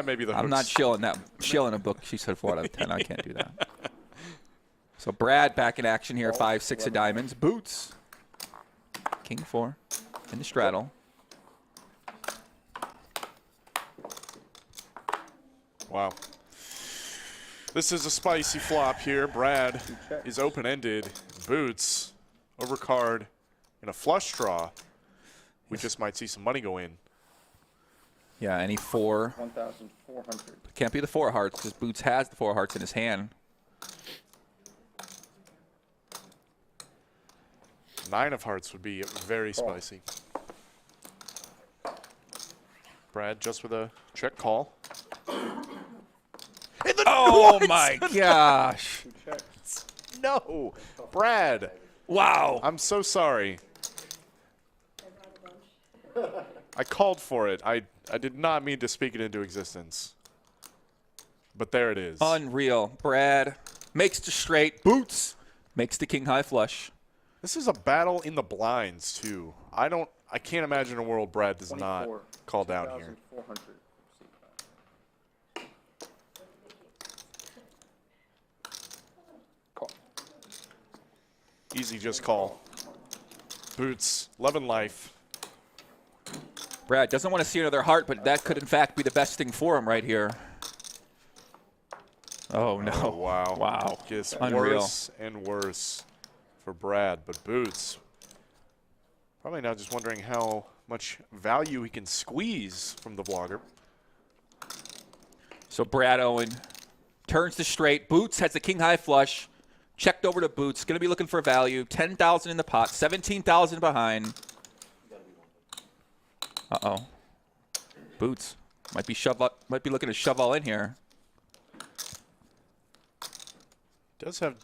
[SPEAKER 2] Maybe the hooks.
[SPEAKER 3] I'm not shilling a book. She said 4 out of 10. I can't do that. So Brad back in action here, 5, 6 of diamonds. Boots. King 4 in the straddle.
[SPEAKER 2] Wow. This is a spicy flop here. Brad is open-ended. Boots, overcard, and a flush draw. We just might see some money go in.
[SPEAKER 3] Yeah, any 4.
[SPEAKER 8] 1,400.
[SPEAKER 3] Can't be the 4 hearts because Boots has the 4 hearts in his hand.
[SPEAKER 2] 9 of hearts would be very spicy. Brad just with a check call.
[SPEAKER 3] Oh my gosh.
[SPEAKER 2] No. Brad.
[SPEAKER 3] Wow.
[SPEAKER 2] I'm so sorry. I called for it. I did not mean to speak it into existence. But there it is.
[SPEAKER 3] Unreal. Brad makes the straight. Boots makes the king high flush.
[SPEAKER 2] This is a battle in the blinds too. I can't imagine a world Brad does not call down here.
[SPEAKER 8] 2,400.
[SPEAKER 2] Call. Easy, just call. Boots, love and life.
[SPEAKER 3] Brad doesn't want to see another heart, but that could in fact be the best thing for him right here. Oh no.
[SPEAKER 2] Oh, wow.
[SPEAKER 3] Wow.
[SPEAKER 2] Gets
[SPEAKER 3] Unreal.
[SPEAKER 2] worse and worse for Brad, but Boots probably now just wondering how much value he can squeeze from the vlogger.
[SPEAKER 3] So Brad Owen turns to straight. Boots has the king high flush. Checked over to Boots. Going to be looking for value. 10,000 in the pot. 17,000 behind. Boots might be looking to shove all in here.
[SPEAKER 2] Does have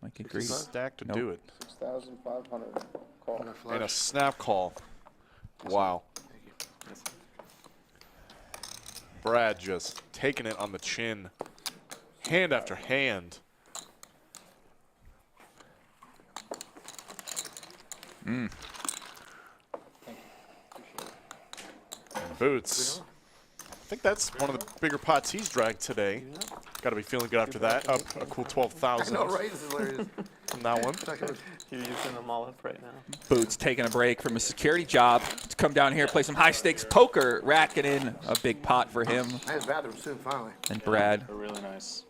[SPEAKER 3] Mike
[SPEAKER 2] a
[SPEAKER 3] agrees.
[SPEAKER 2] stack to
[SPEAKER 3] Nope.
[SPEAKER 2] do it.
[SPEAKER 8] 6,500. Call.
[SPEAKER 2] And a snap call. Wow. Brad just taking it on the chin. Hand after hand. And Boots. I think that's one of the bigger pots he's dragged today. Got to be feeling good after that. Up a cool 12,000.
[SPEAKER 4] I know, right? This is hilarious.
[SPEAKER 2] From that one.
[SPEAKER 12] You're using them all up right now.
[SPEAKER 3] Boots taking a break from a security job to come down here, play some high-stakes poker, racking in a big pot for him.
[SPEAKER 4] I had a bathroom soon, finally.
[SPEAKER 3] And Brad.
[SPEAKER 12] They're really nice.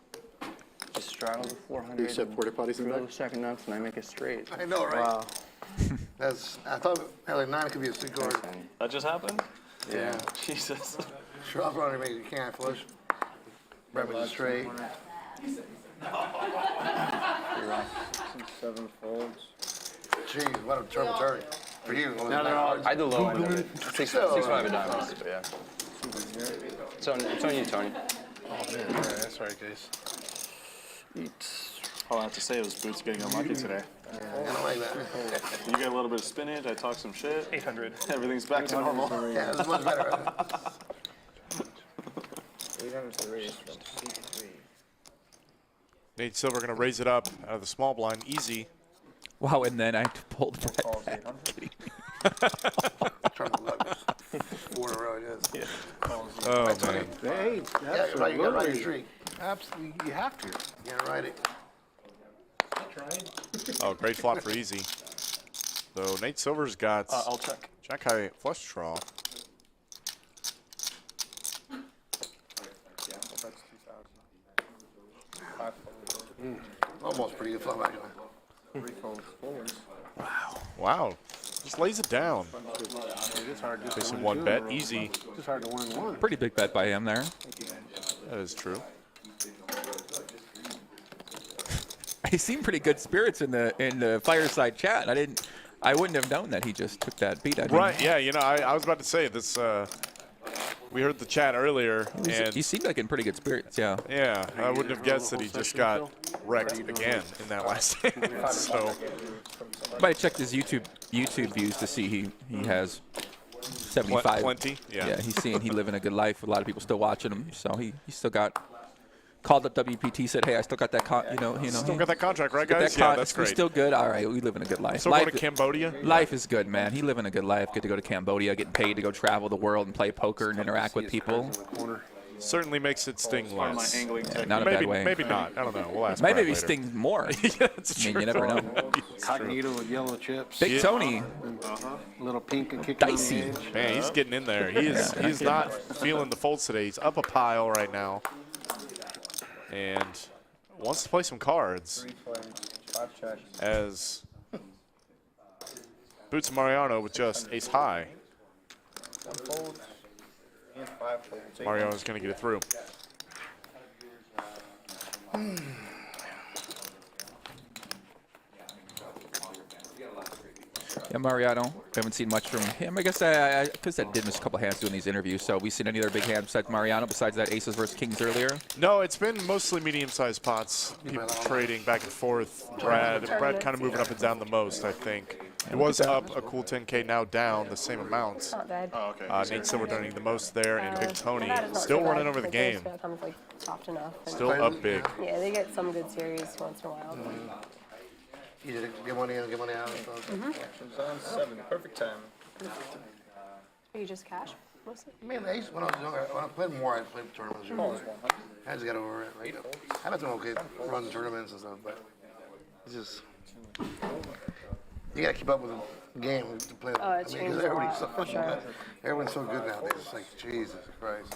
[SPEAKER 5] Just straddle the 400.
[SPEAKER 9] You said porta potties in the
[SPEAKER 5] Throw
[SPEAKER 9] back?
[SPEAKER 5] the second nuts and I make it straight.
[SPEAKER 4] I know, right?
[SPEAKER 5] Wow.
[SPEAKER 4] I thought at like 9 it could be a sweet card.
[SPEAKER 12] That just happened?
[SPEAKER 4] Yeah.
[SPEAKER 12] Jesus.
[SPEAKER 4] Drop on it, make it can't flush. Brad with it straight.
[SPEAKER 8] 7 folds.
[SPEAKER 4] Jeez, what a terrible turn. For you.
[SPEAKER 5] Now they're all. I do low end of it. 6-5 of diamonds, but yeah. It's on you, Tony.
[SPEAKER 16] Oh, man. All right, that's all right, guys.
[SPEAKER 12] All I have to say was Boots getting unlucky today.
[SPEAKER 4] I don't like that.
[SPEAKER 12] You get a little bit of spinach, I talk some shit.
[SPEAKER 7] 800.
[SPEAKER 12] Everything's back to normal.
[SPEAKER 4] Yeah, this is much better.
[SPEAKER 8] 800 to raise from 83.
[SPEAKER 2] Nate Silver going to raise it up out of the small blind. Easy.
[SPEAKER 3] Wow, and then I pulled Brad.
[SPEAKER 4] Trying to look. 4 in a row, it is.
[SPEAKER 2] Oh, man.
[SPEAKER 16] Hey,
[SPEAKER 4] Yeah,
[SPEAKER 16] that's
[SPEAKER 4] right, you got to ride your
[SPEAKER 16] absolutely.
[SPEAKER 4] streak.
[SPEAKER 16] Absolutely, you have to.
[SPEAKER 4] You got to ride it.
[SPEAKER 2] Oh, great flop for easy. Though Nate Silver's got
[SPEAKER 7] I'll check.
[SPEAKER 2] Jack high flush draw.
[SPEAKER 4] Almost pretty good flop, actually.
[SPEAKER 8] 3 folds forwards.
[SPEAKER 2] Wow. Just lays it down.
[SPEAKER 16] It's hard just
[SPEAKER 2] Facing
[SPEAKER 16] to
[SPEAKER 2] one
[SPEAKER 16] win
[SPEAKER 2] bet.
[SPEAKER 16] two.
[SPEAKER 2] Easy.
[SPEAKER 16] It's just hard to win one.
[SPEAKER 3] Pretty big bet by him there.
[SPEAKER 2] That is true.
[SPEAKER 3] He seemed pretty good spirits in the fireside chat. I wouldn't have known that he just took that beat.
[SPEAKER 2] Right, yeah, you know, I was about to say this. We heard the chat earlier, and
[SPEAKER 3] he seemed like in pretty good spirits, yeah.
[SPEAKER 2] Yeah, I wouldn't have guessed that he just got wrecked again in that last hand. So,
[SPEAKER 3] Might check his YouTube views to see he has 75.
[SPEAKER 2] Plenty, yeah.
[SPEAKER 3] Yeah, he's seeing he living a good life. A lot of people still watching him, so he still got called up WPT, said, hey, I still got that
[SPEAKER 2] still got that contract, right, guys? Yeah, that's great.
[SPEAKER 3] We're still good. All right, we living a good life.
[SPEAKER 2] Still going to Cambodia?
[SPEAKER 3] Life is good, man. He living a good life. Good to go to Cambodia, getting paid to go travel the world and play poker and interact with people.
[SPEAKER 2] Certainly makes it sting less.
[SPEAKER 3] Yeah, not in a bad way.
[SPEAKER 2] Maybe not. I don't know. We'll ask.
[SPEAKER 3] Maybe
[SPEAKER 2] Brad
[SPEAKER 3] it
[SPEAKER 2] later.
[SPEAKER 3] stings more.
[SPEAKER 2] Yeah, that's
[SPEAKER 3] I mean,
[SPEAKER 2] true.
[SPEAKER 3] you never know.
[SPEAKER 16] Cognito with yellow chips.
[SPEAKER 3] Big Tony.
[SPEAKER 16] Little pink and kick
[SPEAKER 3] Dicey.
[SPEAKER 16] on the edge.
[SPEAKER 2] Man, he's getting in there. He is not feeling the folds today. He's up a pile right now, and wants to play some cards.
[SPEAKER 8] 3 flags, 5 checks.
[SPEAKER 2] As Boots and Mariano with just ace high.
[SPEAKER 8] 1 folds and 5 folds.
[SPEAKER 2] Mariano's going to get it through.
[SPEAKER 3] Yeah, Mariano. We haven't seen much from him. I guess because I did miss a couple hands doing these interviews. So we seen any other big hands besides Mariano, besides that aces versus kings earlier?
[SPEAKER 2] No, it's been mostly medium-sized pots. People trading back and forth. Brad kind of moving up and down the most, I think. It was up a cool 10K, now down the same amount.
[SPEAKER 6] Not bad.
[SPEAKER 12] Oh, okay.
[SPEAKER 2] Nate Silver doing the most there, and Big Tony
[SPEAKER 6] That is not
[SPEAKER 2] still
[SPEAKER 6] so
[SPEAKER 2] running
[SPEAKER 6] bad.
[SPEAKER 2] over the
[SPEAKER 6] Like,
[SPEAKER 2] game.
[SPEAKER 6] those comes, like, soft enough. and-
[SPEAKER 2] Still up big.
[SPEAKER 6] Yeah, they get some good series once in a while.
[SPEAKER 4] Easy to get money in, get money out.
[SPEAKER 8] Action's on 7. Perfect time.
[SPEAKER 6] You just cash mostly?
[SPEAKER 4] I mean, ace, when I was younger, when I played more, I played tournaments. I just got over it. Like, I've been doing okay run tournaments and stuff, but it's just, you gotta keep up with the game to play.
[SPEAKER 6] Oh, it
[SPEAKER 4] 'cause
[SPEAKER 6] changes a
[SPEAKER 4] everybody's
[SPEAKER 6] lot,
[SPEAKER 4] so
[SPEAKER 6] for sure.
[SPEAKER 4] good. Everyone's so good nowadays. It's like, Jesus Christ.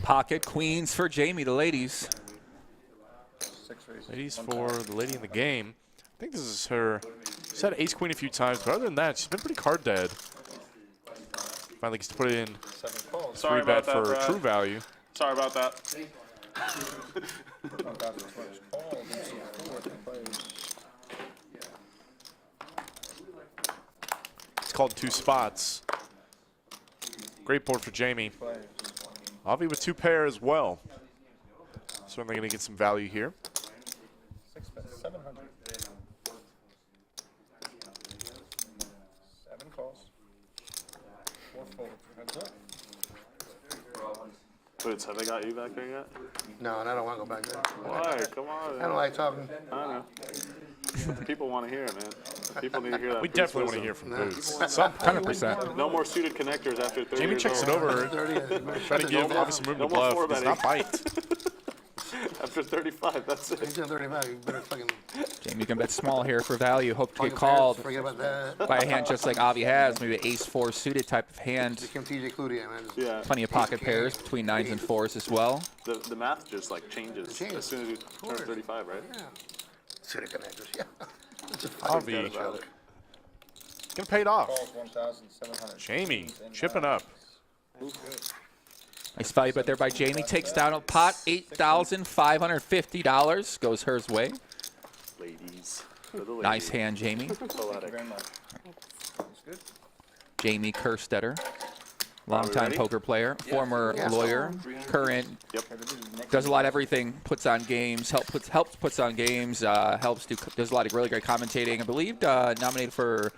[SPEAKER 3] Pocket queens for Jamie, the ladies.
[SPEAKER 8] 6 raises.
[SPEAKER 2] Ladies for the lady in the game. I think this is her. She's had ace queen a few times, but other than that, she's been pretty card dead. Finally gets to put it in
[SPEAKER 8] 7 folds.
[SPEAKER 12] Sorry
[SPEAKER 2] 3 bet
[SPEAKER 12] about that,
[SPEAKER 2] for
[SPEAKER 12] Brad.
[SPEAKER 2] true value.
[SPEAKER 12] Sorry about that.
[SPEAKER 8] Oh, God, this one's called. This is 4 to play.
[SPEAKER 2] It's called 2 spots. Great board for Jamie. Avi with 2 pair as well. Certainly going to get some value here.
[SPEAKER 8] 700. 7 calls. 4 fold. Heads up.
[SPEAKER 10] Boots, have they got you back there yet?
[SPEAKER 4] No, and I don't want to go back there.
[SPEAKER 10] Why? Come on.
[SPEAKER 4] I don't like talking.
[SPEAKER 10] I know. People want to hear it, man. People need to hear that.
[SPEAKER 2] We
[SPEAKER 10] Boots
[SPEAKER 2] definitely want to
[SPEAKER 10] wisdom.
[SPEAKER 2] hear from Boots. Some 100%.
[SPEAKER 10] No more suited connectors after 30
[SPEAKER 2] Jamie
[SPEAKER 10] years
[SPEAKER 2] checks it
[SPEAKER 10] old.
[SPEAKER 2] over. Trying to give Avi some room to bluff. Does not bite.
[SPEAKER 10] After 35, that's it.
[SPEAKER 4] He's doing 35. You better fucking.
[SPEAKER 3] Jamie can bet small here for value. Hope to get called
[SPEAKER 4] Forget about that.
[SPEAKER 3] by a hand just like Avi has. Maybe an ace-4 suited type of hand.
[SPEAKER 4] Became TJ Cloutier, man.
[SPEAKER 10] Yeah.
[SPEAKER 3] Plenty of pocket pairs between 9s and 4s as well.
[SPEAKER 10] The math just like changes as soon as you turn 35, right?
[SPEAKER 4] Yeah. Suited connectors, yeah.
[SPEAKER 2] Avi. Getting paid off.
[SPEAKER 8] Calls 1,700.
[SPEAKER 2] Jamie chipping up.
[SPEAKER 3] Nice value bet there by Jamie. Takes down a pot, $8,550. Goes hers way.
[SPEAKER 10] Ladies.
[SPEAKER 3] Nice hand, Jamie.
[SPEAKER 8] Thank you very much. Sounds good.
[SPEAKER 3] Jamie Kerstetter, longtime poker player, former lawyer, current. Does a lot of everything. Puts on games. Helps puts on games. Does a lot of really great commentating. I believe nominated for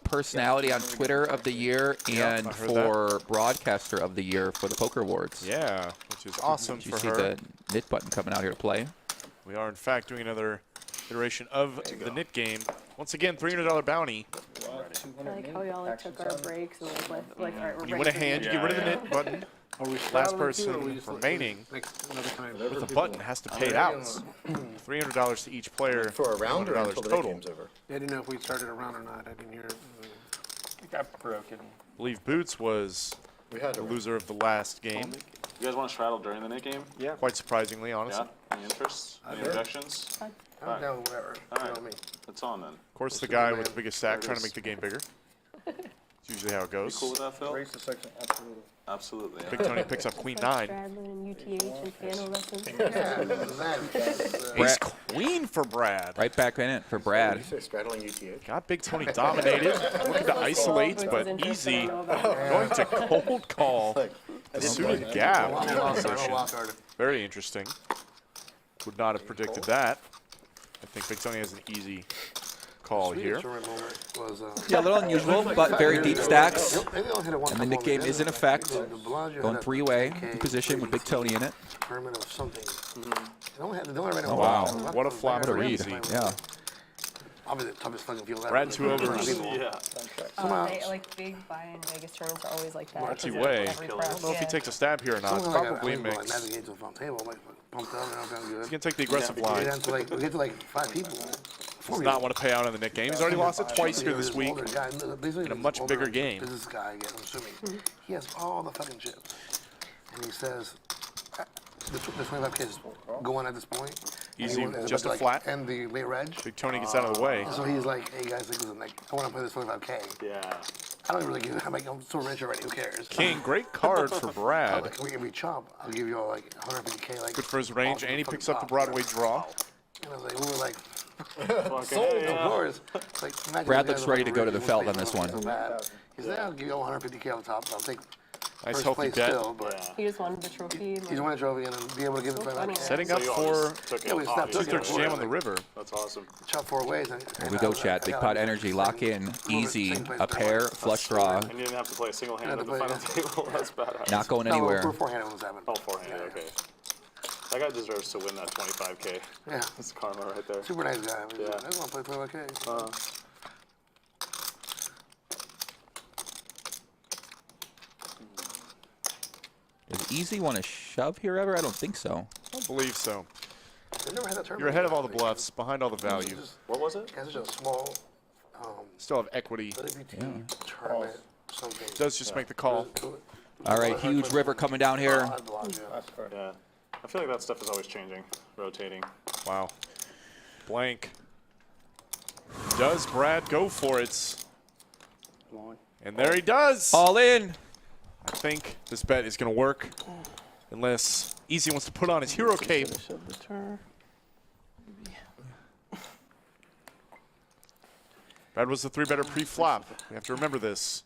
[SPEAKER 3] Personality on Twitter of the Year and for Broadcaster of the Year for the Poker Awards.
[SPEAKER 2] Yeah, which is awesome for her.
[SPEAKER 3] You see the knit button coming out here to play.
[SPEAKER 2] We are, in fact, doing another iteration of the knit game. Once again, $300 bounty.
[SPEAKER 6] I like how we all like took our breaks and like all right,
[SPEAKER 2] When you win a hand, you get rid of the knit button. Last person remaining with a button has to pay it out. $300 to each player.
[SPEAKER 9] For a round or until the
[SPEAKER 2] total.
[SPEAKER 9] game's over?
[SPEAKER 16] I didn't know if we started a round or not. I didn't hear it.
[SPEAKER 7] It got broken.
[SPEAKER 2] I believe Boots was the loser of the last game.
[SPEAKER 10] You guys want to straddle during the knit game?
[SPEAKER 2] Yeah. Quite surprisingly, honestly.
[SPEAKER 10] Yeah. Any interests? Any objections?
[SPEAKER 4] I'm down with whatever.
[SPEAKER 10] All right. It's on then.
[SPEAKER 2] Of course, the guy with the biggest stack trying to make the game bigger. It's usually how it goes.
[SPEAKER 10] You cool with that, Phil?
[SPEAKER 8] Raise the section, absolutely.
[SPEAKER 10] Absolutely.
[SPEAKER 2] Big Tony picks up Queen 9.
[SPEAKER 6] Straddling and UTH and piano lessons.
[SPEAKER 2] Ace Queen for Brad.
[SPEAKER 3] Right back in it for Brad.
[SPEAKER 9] You say straddling UTH?
[SPEAKER 2] Got Big Tony dominated. Looking to isolate, but easy. Going to cold call the suited gap position. Very interesting. Would not have predicted that. I think Big Tony has an easy call here.
[SPEAKER 3] Yeah, a little unusual, but very deep stacks. And the knit game is in effect. Going 3-way in position with Big Tony in it.
[SPEAKER 2] Oh, wow. What a flop to read.
[SPEAKER 3] Yeah.
[SPEAKER 4] Probably the toughest fucking field ever.
[SPEAKER 2] Brad 2 overs.
[SPEAKER 10] Yeah.
[SPEAKER 6] Like big buy-in Vegas tournaments are always like that.
[SPEAKER 2] Multi-way. I don't know if he takes a stab here or not. Probably mixed.
[SPEAKER 4] Navigate to the front table, like pumped up and I'm feeling good.
[SPEAKER 2] He's going to take the aggressive line.
[SPEAKER 4] We get to like 5 people.
[SPEAKER 2] Does not want to pay out on the net game. He's already lost it twice here this week in a much bigger game.
[SPEAKER 4] This guy, again, I'm assuming. He has all the fucking chips. And he says, the 25 kids going at this point.
[SPEAKER 2] Easy, just a flat.
[SPEAKER 4] And the late reg.
[SPEAKER 2] Big Tony gets out of the way.
[SPEAKER 4] So he's like, hey guys, listen, like, I want to play this 25K.
[SPEAKER 10] Yeah.
[SPEAKER 4] I don't really give it. I'm like, I'm so rich already. Who cares?
[SPEAKER 2] King, great card for Brad.
[SPEAKER 4] Like, if we chop, I'll give you all like 150K. Like,
[SPEAKER 2] good for his range, and he picks up the Broadway draw.
[SPEAKER 4] And I was like, we were like,
[SPEAKER 10] sold,
[SPEAKER 4] of course. Like,
[SPEAKER 3] Brad looks ready to go to the felt on this one.
[SPEAKER 4] He said, I'll give you all 150K on top. I'll take
[SPEAKER 2] nice
[SPEAKER 4] first
[SPEAKER 2] healthy
[SPEAKER 4] place
[SPEAKER 2] bet.
[SPEAKER 4] Still, but
[SPEAKER 6] He just wanted the trophy.
[SPEAKER 4] he just wanted a trophy and be able to give it to him.
[SPEAKER 2] Setting up for
[SPEAKER 4] we stopped
[SPEAKER 2] Two-Thirds Jam on the river.
[SPEAKER 10] That's awesome.
[SPEAKER 4] Chop 4 ways.
[SPEAKER 3] There we go, chat. Big pot energy. Lock in. Easy. A pair. Flush draw.
[SPEAKER 10] And you didn't have to play a single hand at the final table. That's badass.
[SPEAKER 3] Not going anywhere.
[SPEAKER 4] We're forehanded when this happened.
[SPEAKER 10] Oh, forehand. Okay. That guy deserves to win that 25K.
[SPEAKER 4] Yeah.
[SPEAKER 10] That's karma right there.
[SPEAKER 4] Super nice guy.
[SPEAKER 10] Yeah.
[SPEAKER 4] I just want to play 25K.
[SPEAKER 3] Does Easy want to shove here ever? I don't think so.
[SPEAKER 2] I don't believe so.
[SPEAKER 4] They've never had that tournament.
[SPEAKER 2] You're ahead of all the bluffs, behind all the value.
[SPEAKER 10] What was it?
[SPEAKER 4] It's such a small
[SPEAKER 2] Still have equity.
[SPEAKER 4] tournament, something.
[SPEAKER 2] Does just make the call.
[SPEAKER 3] All right, huge river coming down here.
[SPEAKER 10] Yeah. I feel like that stuff is always changing, rotating.
[SPEAKER 2] Wow. Blank. Does Brad go for it? And there he does.
[SPEAKER 3] All in.
[SPEAKER 2] I think this bet is going to work unless Easy wants to put on his hero cape. Brad was the 3-better pre-flop. We have to remember this.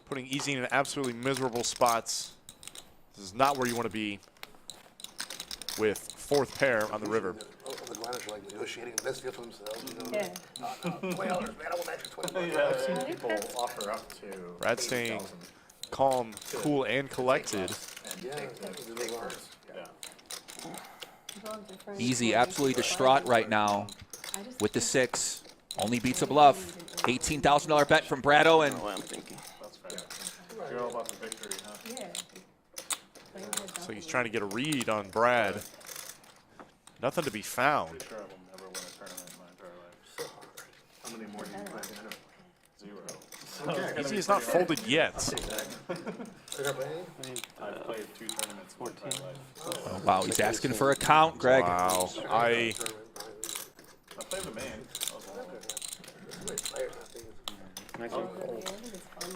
[SPEAKER 2] Putting Easy in absolutely miserable spots This is not where you want to be with fourth pair on the river.
[SPEAKER 4] The Gladish are like negotiating the best deal for themselves. You know?
[SPEAKER 6] Yeah.
[SPEAKER 4] $20, man. I will match you $20.
[SPEAKER 9] Yeah, I've seen people offer up to.
[SPEAKER 2] Brad staying calm, cool, and collected.
[SPEAKER 3] Easy, absolutely distraught right now with the 6. Only beats a bluff. $18,000 bet from Brad Owen.
[SPEAKER 10] You're all about the victory, huh?
[SPEAKER 2] So he's trying to get a read on Brad. Nothing to be found.
[SPEAKER 10] Sure, I will never win a tournament in my entire life. How many more do you play? 0.
[SPEAKER 2] Easy is not folded yet.
[SPEAKER 10] I've played 2 tournaments in my entire life.
[SPEAKER 3] Oh, wow, he's asking for a count, Greg.
[SPEAKER 2] Wow.
[SPEAKER 10] I played the main.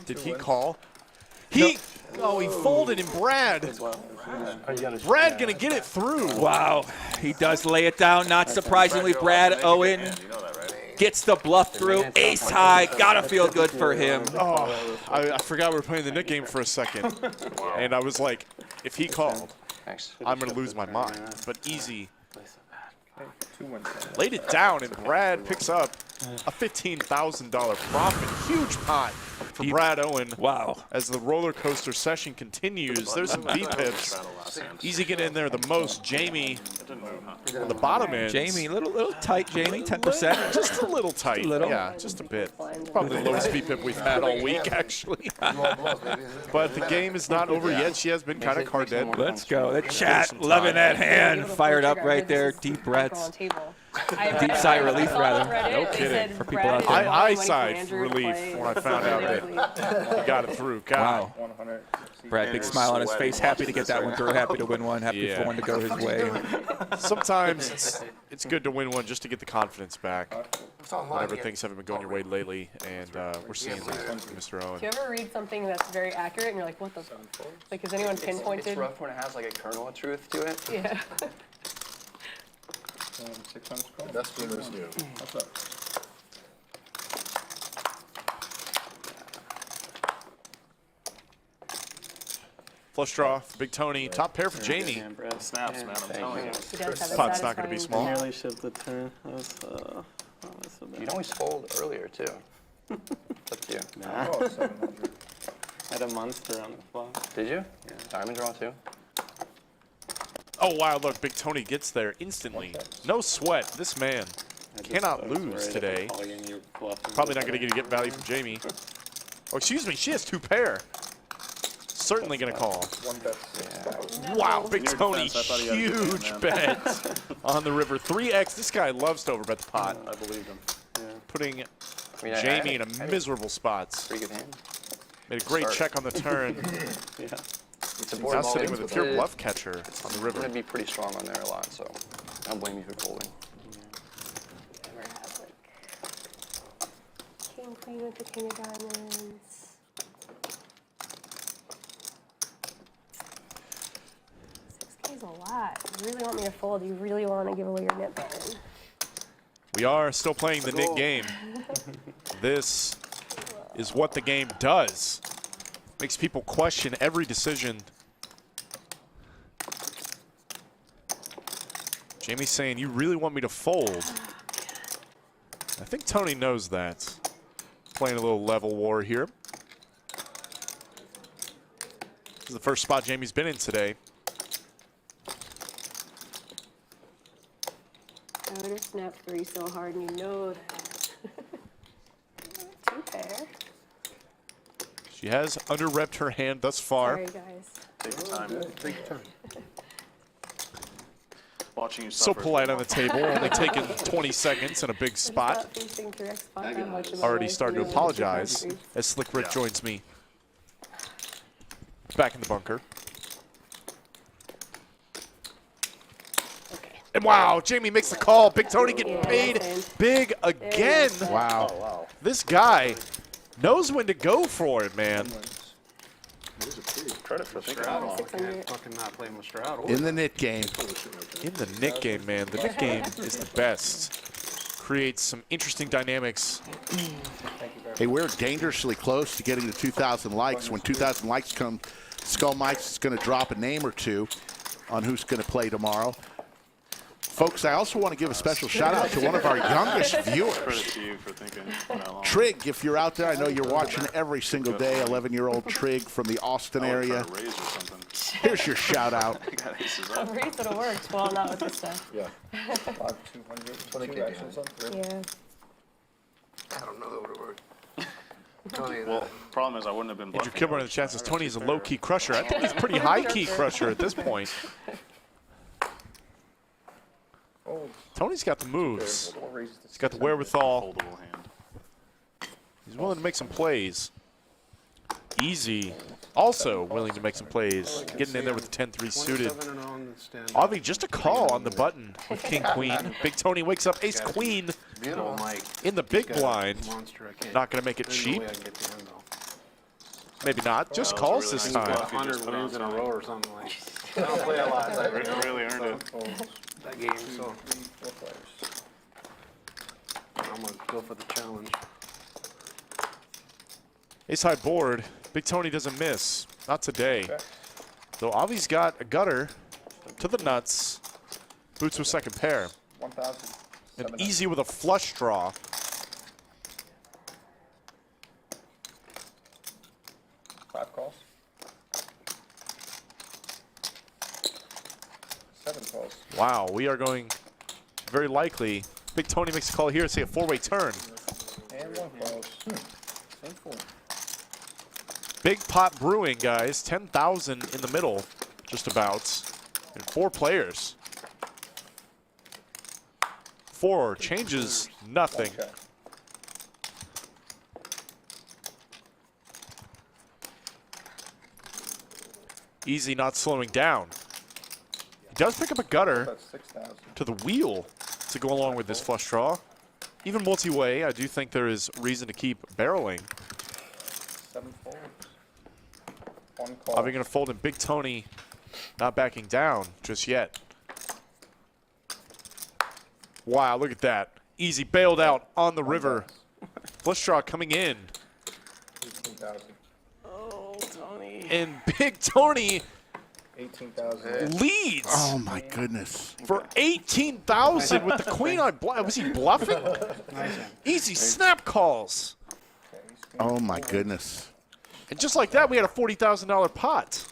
[SPEAKER 2] Did he call? He folded and Brad gonna get it through.
[SPEAKER 3] Wow, he does lay it down. Not surprisingly, Brad Owen gets the bluff through. Ace high, gotta feel good for him.
[SPEAKER 2] Oh, I forgot we were playing the Nick game for a second. And I was like, if he called, I'm gonna lose my mind. But Easy laid it down, and Brad picks up a $15,000 profit. Huge pot for Brad Owen.
[SPEAKER 3] Wow.
[SPEAKER 2] As the roller coaster session continues, there's some B pips. Easy get in there the most. Jamie on the bottom end.
[SPEAKER 3] Jamie, little tight, Jamie, 10%.
[SPEAKER 2] Just a little tight.
[SPEAKER 3] A little.
[SPEAKER 2] Yeah, just a bit. Probably the lowest B pip we've had all week, actually. But the game is not over yet. She has been kind of card dead.
[SPEAKER 3] Let's go. The chat loving that hand. Fired up right there. Deep breaths. Deep sigh of relief, rather.
[SPEAKER 2] No kidding.
[SPEAKER 3] For people out there.
[SPEAKER 2] I sighed relief when I found out that he got it through. God.
[SPEAKER 3] Wow. Brad, big smile on his face. Happy to get that one through. Happy to win one. Happy for one to go his way.
[SPEAKER 2] Sometimes it's good to win one just to get the confidence back. Whenever things haven't been going your way lately, and we're seeing that from Mr. Owen.
[SPEAKER 6] Do you ever read something that's very accurate and you're like, what the? Like, has anyone pinpointed?
[SPEAKER 5] It's rough when it has like a kernel of truth to it.
[SPEAKER 6] Yeah.
[SPEAKER 9] 600 Best winners do. What's up?
[SPEAKER 2] Flush draw for Big Tony. Top pair for Jamie.
[SPEAKER 10] Snaps, man. I'm telling you.
[SPEAKER 2] This pot's not going to be small.
[SPEAKER 12] Nearly shipped the turn. That was so bad.
[SPEAKER 5] You can always fold earlier too. It's up to you.
[SPEAKER 12] Nah. I had a monster on the flop.
[SPEAKER 5] Did you? Yeah. Diamond draw too.
[SPEAKER 2] Oh, wow, look, Big Tony gets there instantly. No sweat. This man cannot lose today. Probably not going to get value from Jamie. Oh, excuse me, she has 2 pair. Certainly going to call. Wow, Big Tony, huge bet on the river. 3x. This guy loves to overbet the pot.
[SPEAKER 10] I believed him.
[SPEAKER 2] Putting Jamie in a miserable spot.
[SPEAKER 5] Pretty good hand.
[SPEAKER 2] Made a great check on the turn.
[SPEAKER 5] Yeah.
[SPEAKER 2] Now sitting with a pure bluff catcher on the river.
[SPEAKER 5] It's going to be pretty strong on there a lot, so I don't blame you for folding.
[SPEAKER 6] King, queen with the king of diamonds. $6K is a lot. You really want me to fold? You really want to give away your net button?
[SPEAKER 2] We are still playing the Nick game. This is what the game does. Makes people question every decision. Jamie's saying, you really want me to fold? I think Tony knows that. Playing a little level war here. This is the first spot Jamie's been in today.
[SPEAKER 6] I would have snapped 3 so hard, and you know that. 2 pair.
[SPEAKER 2] She has under-repped her hand thus far.
[SPEAKER 6] Sorry, guys.
[SPEAKER 10] Take your time.
[SPEAKER 9] Take your time.
[SPEAKER 10] Watching you
[SPEAKER 2] So
[SPEAKER 10] suffer.
[SPEAKER 2] polite on the table, only taking 20 seconds in a big spot. Already starting to apologize as Slick Rick joins me back in the bunker. And wow, Jamie makes the call. Big Tony getting paid big again.
[SPEAKER 1] Wow.
[SPEAKER 2] This guy knows when to go for it, man.
[SPEAKER 10] Credit for straddle.
[SPEAKER 16] Fucking not playing with straddle.
[SPEAKER 1] In the Nick game.
[SPEAKER 2] In the Nick game, man. The Nick game is the best. Creates some interesting dynamics.
[SPEAKER 1] Hey, we're dangerously close to getting to 2,000 likes. When 2,000 likes come, Skull Mike's going to drop a name or two on who's going to play tomorrow. Folks, I also want to give a special shout out to one of our youngest viewers.
[SPEAKER 10] Credit to you for thinking that long.
[SPEAKER 1] Trig, if you're out there, I know you're watching every single day. 11-year-old Trig from the Austin area. Here's your shout out.
[SPEAKER 6] A raise that'll work. Well, not with this stuff.
[SPEAKER 9] Yeah.
[SPEAKER 8] 200.
[SPEAKER 6] Yeah.
[SPEAKER 4] I don't know that would work.
[SPEAKER 10] Well, problem is I wouldn't have been
[SPEAKER 2] Andrew
[SPEAKER 10] bluffing.
[SPEAKER 2] Kilburn in the chat says Tony's a low-key crusher. I think he's a pretty high-key crusher at this point. Tony's got the moves. He's got the wherewithal. He's willing to make some plays. Easy. Also willing to make some plays. Getting in there with the 10-3 suited. Avi, just a call on the button with King-Queen. Big Tony wakes up Ace-Queen in the big blind. Not going to make it cheap. Maybe not. Just calls this time.
[SPEAKER 16] 100 wins in a row or something like that. I don't play a lot. I
[SPEAKER 10] really earned it.
[SPEAKER 16] That game, so I'm going to go for the challenge.
[SPEAKER 2] Ace-high board. Big Tony doesn't miss. Not today. Though Avi's got a gutter to the nuts. Boots with second pair.
[SPEAKER 8] 1,000.
[SPEAKER 2] And easy with a flush draw.
[SPEAKER 8] Five calls. 7 calls.
[SPEAKER 2] Wow, we are going very likely. Big Tony makes a call here, say a 4-way turn.
[SPEAKER 8] And 1 calls. Same 4.
[SPEAKER 2] Big pot brewing, guys. 10,000 in the middle, just about. And 4 players. 4 changes nothing.
[SPEAKER 8] Okay.
[SPEAKER 2] Easy not slowing down. He does pick up a gutter
[SPEAKER 8] That's 6,000.
[SPEAKER 2] to the wheel to go along with this flush draw. Even multi-way, I do think there is reason to keep barreling.
[SPEAKER 8] 7 folds. 1 call.
[SPEAKER 2] Avi going to fold in. Big Tony not backing down just yet. Wow, look at that. Easy bailed out on the river. Flush draw coming in.
[SPEAKER 8] 18,000.
[SPEAKER 6] Oh, Tony.
[SPEAKER 2] And Big Tony
[SPEAKER 8] 18,000.
[SPEAKER 2] leads
[SPEAKER 1] Oh, my goodness.
[SPEAKER 2] for 18,000 with the queen on bluff. Was he bluffing? Easy snap calls.
[SPEAKER 1] Oh, my goodness.
[SPEAKER 2] And just like that, we had a $40,000 pot.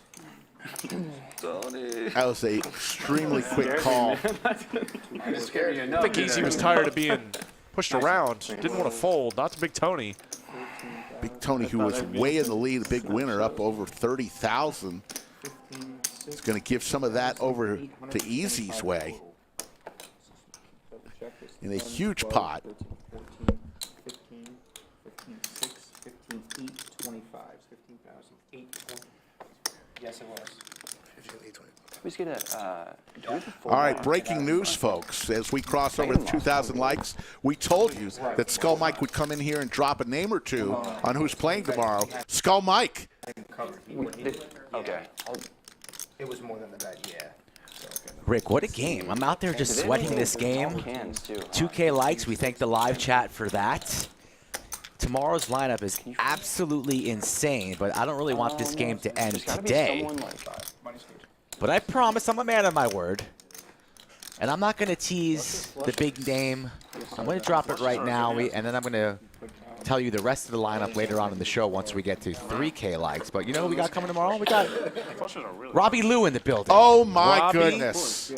[SPEAKER 1] That was a extremely quick call.
[SPEAKER 2] I think Easy was tired of being pushed around. Didn't want to fold. Not to Big Tony.
[SPEAKER 1] Big Tony, who was way in the lead, a big winner, up over 30,000. Is going to give some of that over to Easy's way in a huge pot.
[SPEAKER 8] 15, 15, 6, 15, 8, 25, 15,000, 8, 20. Yes, it was.
[SPEAKER 5] 15, 8, 20. We just get a,
[SPEAKER 1] All right, breaking news, folks. As we cross over the 2,000 likes, we told you that Skull Mike would come in here and drop a name or two on who's playing tomorrow. Skull Mike.
[SPEAKER 5] okay.
[SPEAKER 8] It was more than the bet, yeah.
[SPEAKER 14] Rick, what a game. I'm out there just sweating this game. 2K likes. We thank the live chat for that. Tomorrow's lineup is absolutely insane, but I don't really want this game to end today. But I promise I'm a man of my word. And I'm not going to tease the big name. I'm going to drop it right now, and then I'm going to tell you the rest of the lineup later on in the show once we get to 3K likes. But you know what we got coming tomorrow? We got Robbie Lou in the building.
[SPEAKER 1] Oh, my
[SPEAKER 2] Robbie?
[SPEAKER 1] goodness.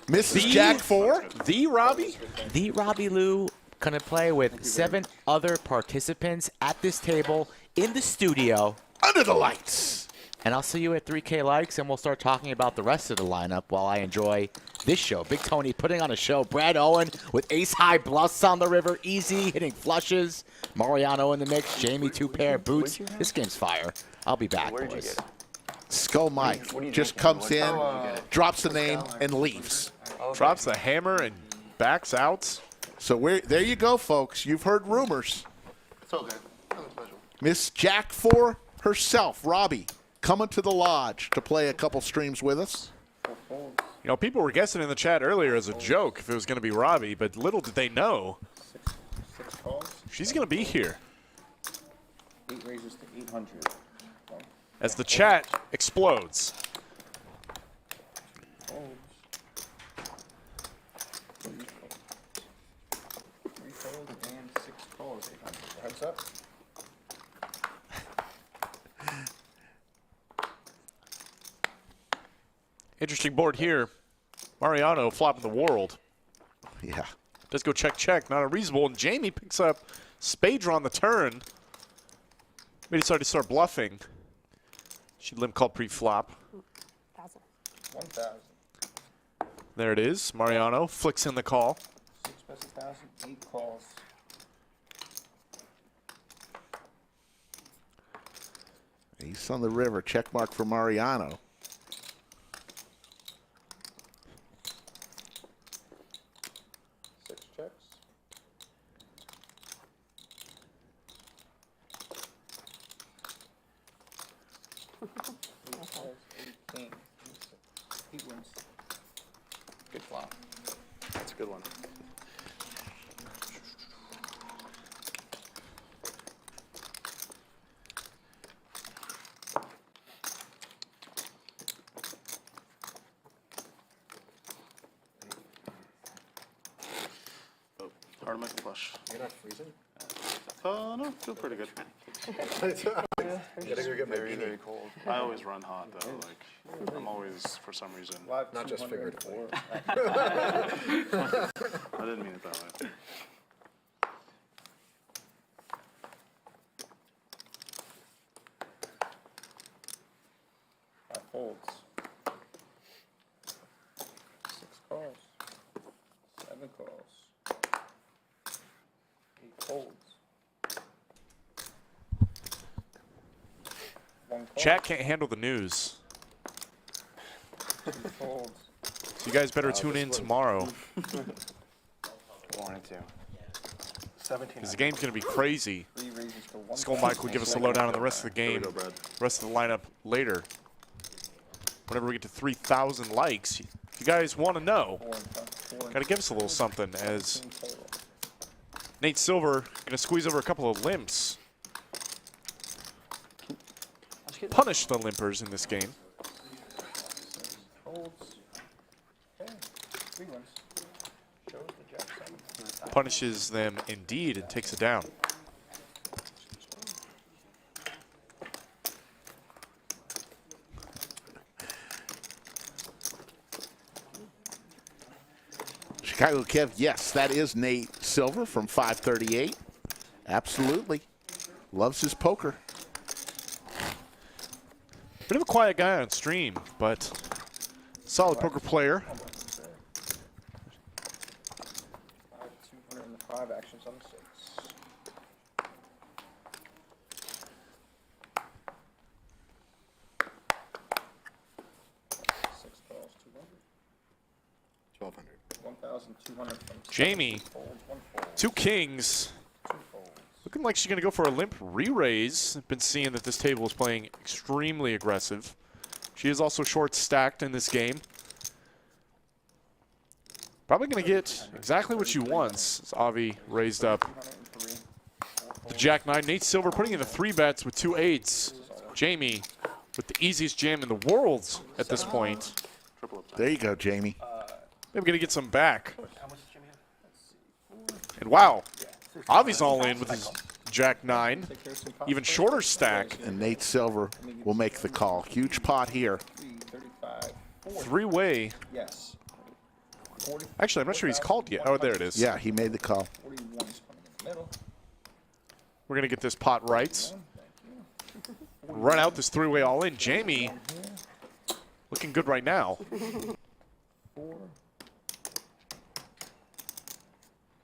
[SPEAKER 1] Mrs. Jack 4?
[SPEAKER 2] The Robbie?
[SPEAKER 14] The Robbie Lou going to play with 7 other participants at this table in the studio.
[SPEAKER 1] Under the lights.
[SPEAKER 14] And I'll see you at 3K likes, and we'll start talking about the rest of the lineup while I enjoy this show. Big Tony putting on a show. Brad Owen with ace-high bluffs on the river. Easy, hitting flushes. Mariano in the mix. Jamie, 2-pair boots. This game's fire. I'll be back, boys.
[SPEAKER 1] Skull Mike just comes in, drops the name, and leaves.
[SPEAKER 2] Drops the hammer and backs out.
[SPEAKER 1] So there you go, folks. You've heard rumors.
[SPEAKER 4] It's okay. Nothing special.
[SPEAKER 1] Miss Jack 4 herself, Robbie, coming to the lodge to play a couple streams with us.
[SPEAKER 2] You know, people were guessing in the chat earlier as a joke if it was going to be Robbie, but little did they know.
[SPEAKER 8] 6 calls.
[SPEAKER 2] She's going to be here.
[SPEAKER 8] 8 raises to 800.
[SPEAKER 2] as the chat explodes.
[SPEAKER 8] Three folds and 6 calls. Heads up.
[SPEAKER 2] Interesting board here. Mariano flopping the world.
[SPEAKER 1] Yeah.
[SPEAKER 2] Does go check. Not unreasonable. And Jamie picks up spade draw on the turn. Maybe decided to start bluffing. She limp called pre-flop.
[SPEAKER 8] 1,000.
[SPEAKER 2] There it is. Mariano flicks in the call.
[SPEAKER 8] 6 bets 1,000. 8 calls.
[SPEAKER 1] East on the river. Check mark for Mariano.
[SPEAKER 5] Good flop.
[SPEAKER 10] That's a good one. Oh, hard to make a flush.
[SPEAKER 9] You're not freezing?
[SPEAKER 10] No, feel pretty good.
[SPEAKER 5] Very cold.
[SPEAKER 10] I always run hot though. Like I'm always, for some reason.
[SPEAKER 9] Not just figuratively.
[SPEAKER 10] I didn't mean it that way.
[SPEAKER 8] Five folds. 6 calls. 7 calls. 8 folds. 1 call.
[SPEAKER 2] Chat can't handle the news.
[SPEAKER 8] 2 folds.
[SPEAKER 2] So you guys better tune in tomorrow.
[SPEAKER 5] Wanted to.
[SPEAKER 7] 17.
[SPEAKER 2] Because the game's going to be crazy.
[SPEAKER 8] 3 raises for 1.
[SPEAKER 2] Skull Mike will give us a lowdown on the rest of the game, rest of the lineup later. Whenever we get to 3,000 likes, if you guys want to know, got to give us a little something, as Nate Silver going to squeeze over a couple of limps. Punish the limpers in this game.
[SPEAKER 8] Folds. Okay. 3 ones. Shows the jack 7.
[SPEAKER 2] Punishes them indeed and takes it down.
[SPEAKER 1] Chicago Kev, yes, that is Nate Silver from 538. Absolutely. Loves his poker.
[SPEAKER 2] Bit of a quiet guy on stream, but solid poker player.
[SPEAKER 8] 205 actions on the 6. 6 calls, 200.
[SPEAKER 9] 1,200.
[SPEAKER 8] 1,200 from
[SPEAKER 2] Jamie, 2 kings. Looking like she's going to go for a limp re-raise. I've been seeing that this table is playing extremely aggressive. She is also short stacked in this game. Probably going to get exactly what she wants. As Avi raised up the Jack 9. Nate Silver putting in the 3 bets with 2 8s. Jamie with the easiest jam in the world at this point.
[SPEAKER 1] There you go, Jamie.
[SPEAKER 2] Maybe going to get some back. And wow, Avi's all in with his Jack 9. Even shorter stack.
[SPEAKER 1] And Nate Silver will make the call. Huge pot here.
[SPEAKER 2] 3-way.
[SPEAKER 8] Yes.
[SPEAKER 2] Actually, I'm not sure he's called yet. Oh, there it is.
[SPEAKER 1] Yeah, he made the call.
[SPEAKER 8] 41 is coming in the middle.
[SPEAKER 2] We're going to get this pot right. Run out this 3-way all in. Jamie looking good right now.
[SPEAKER 8] 4.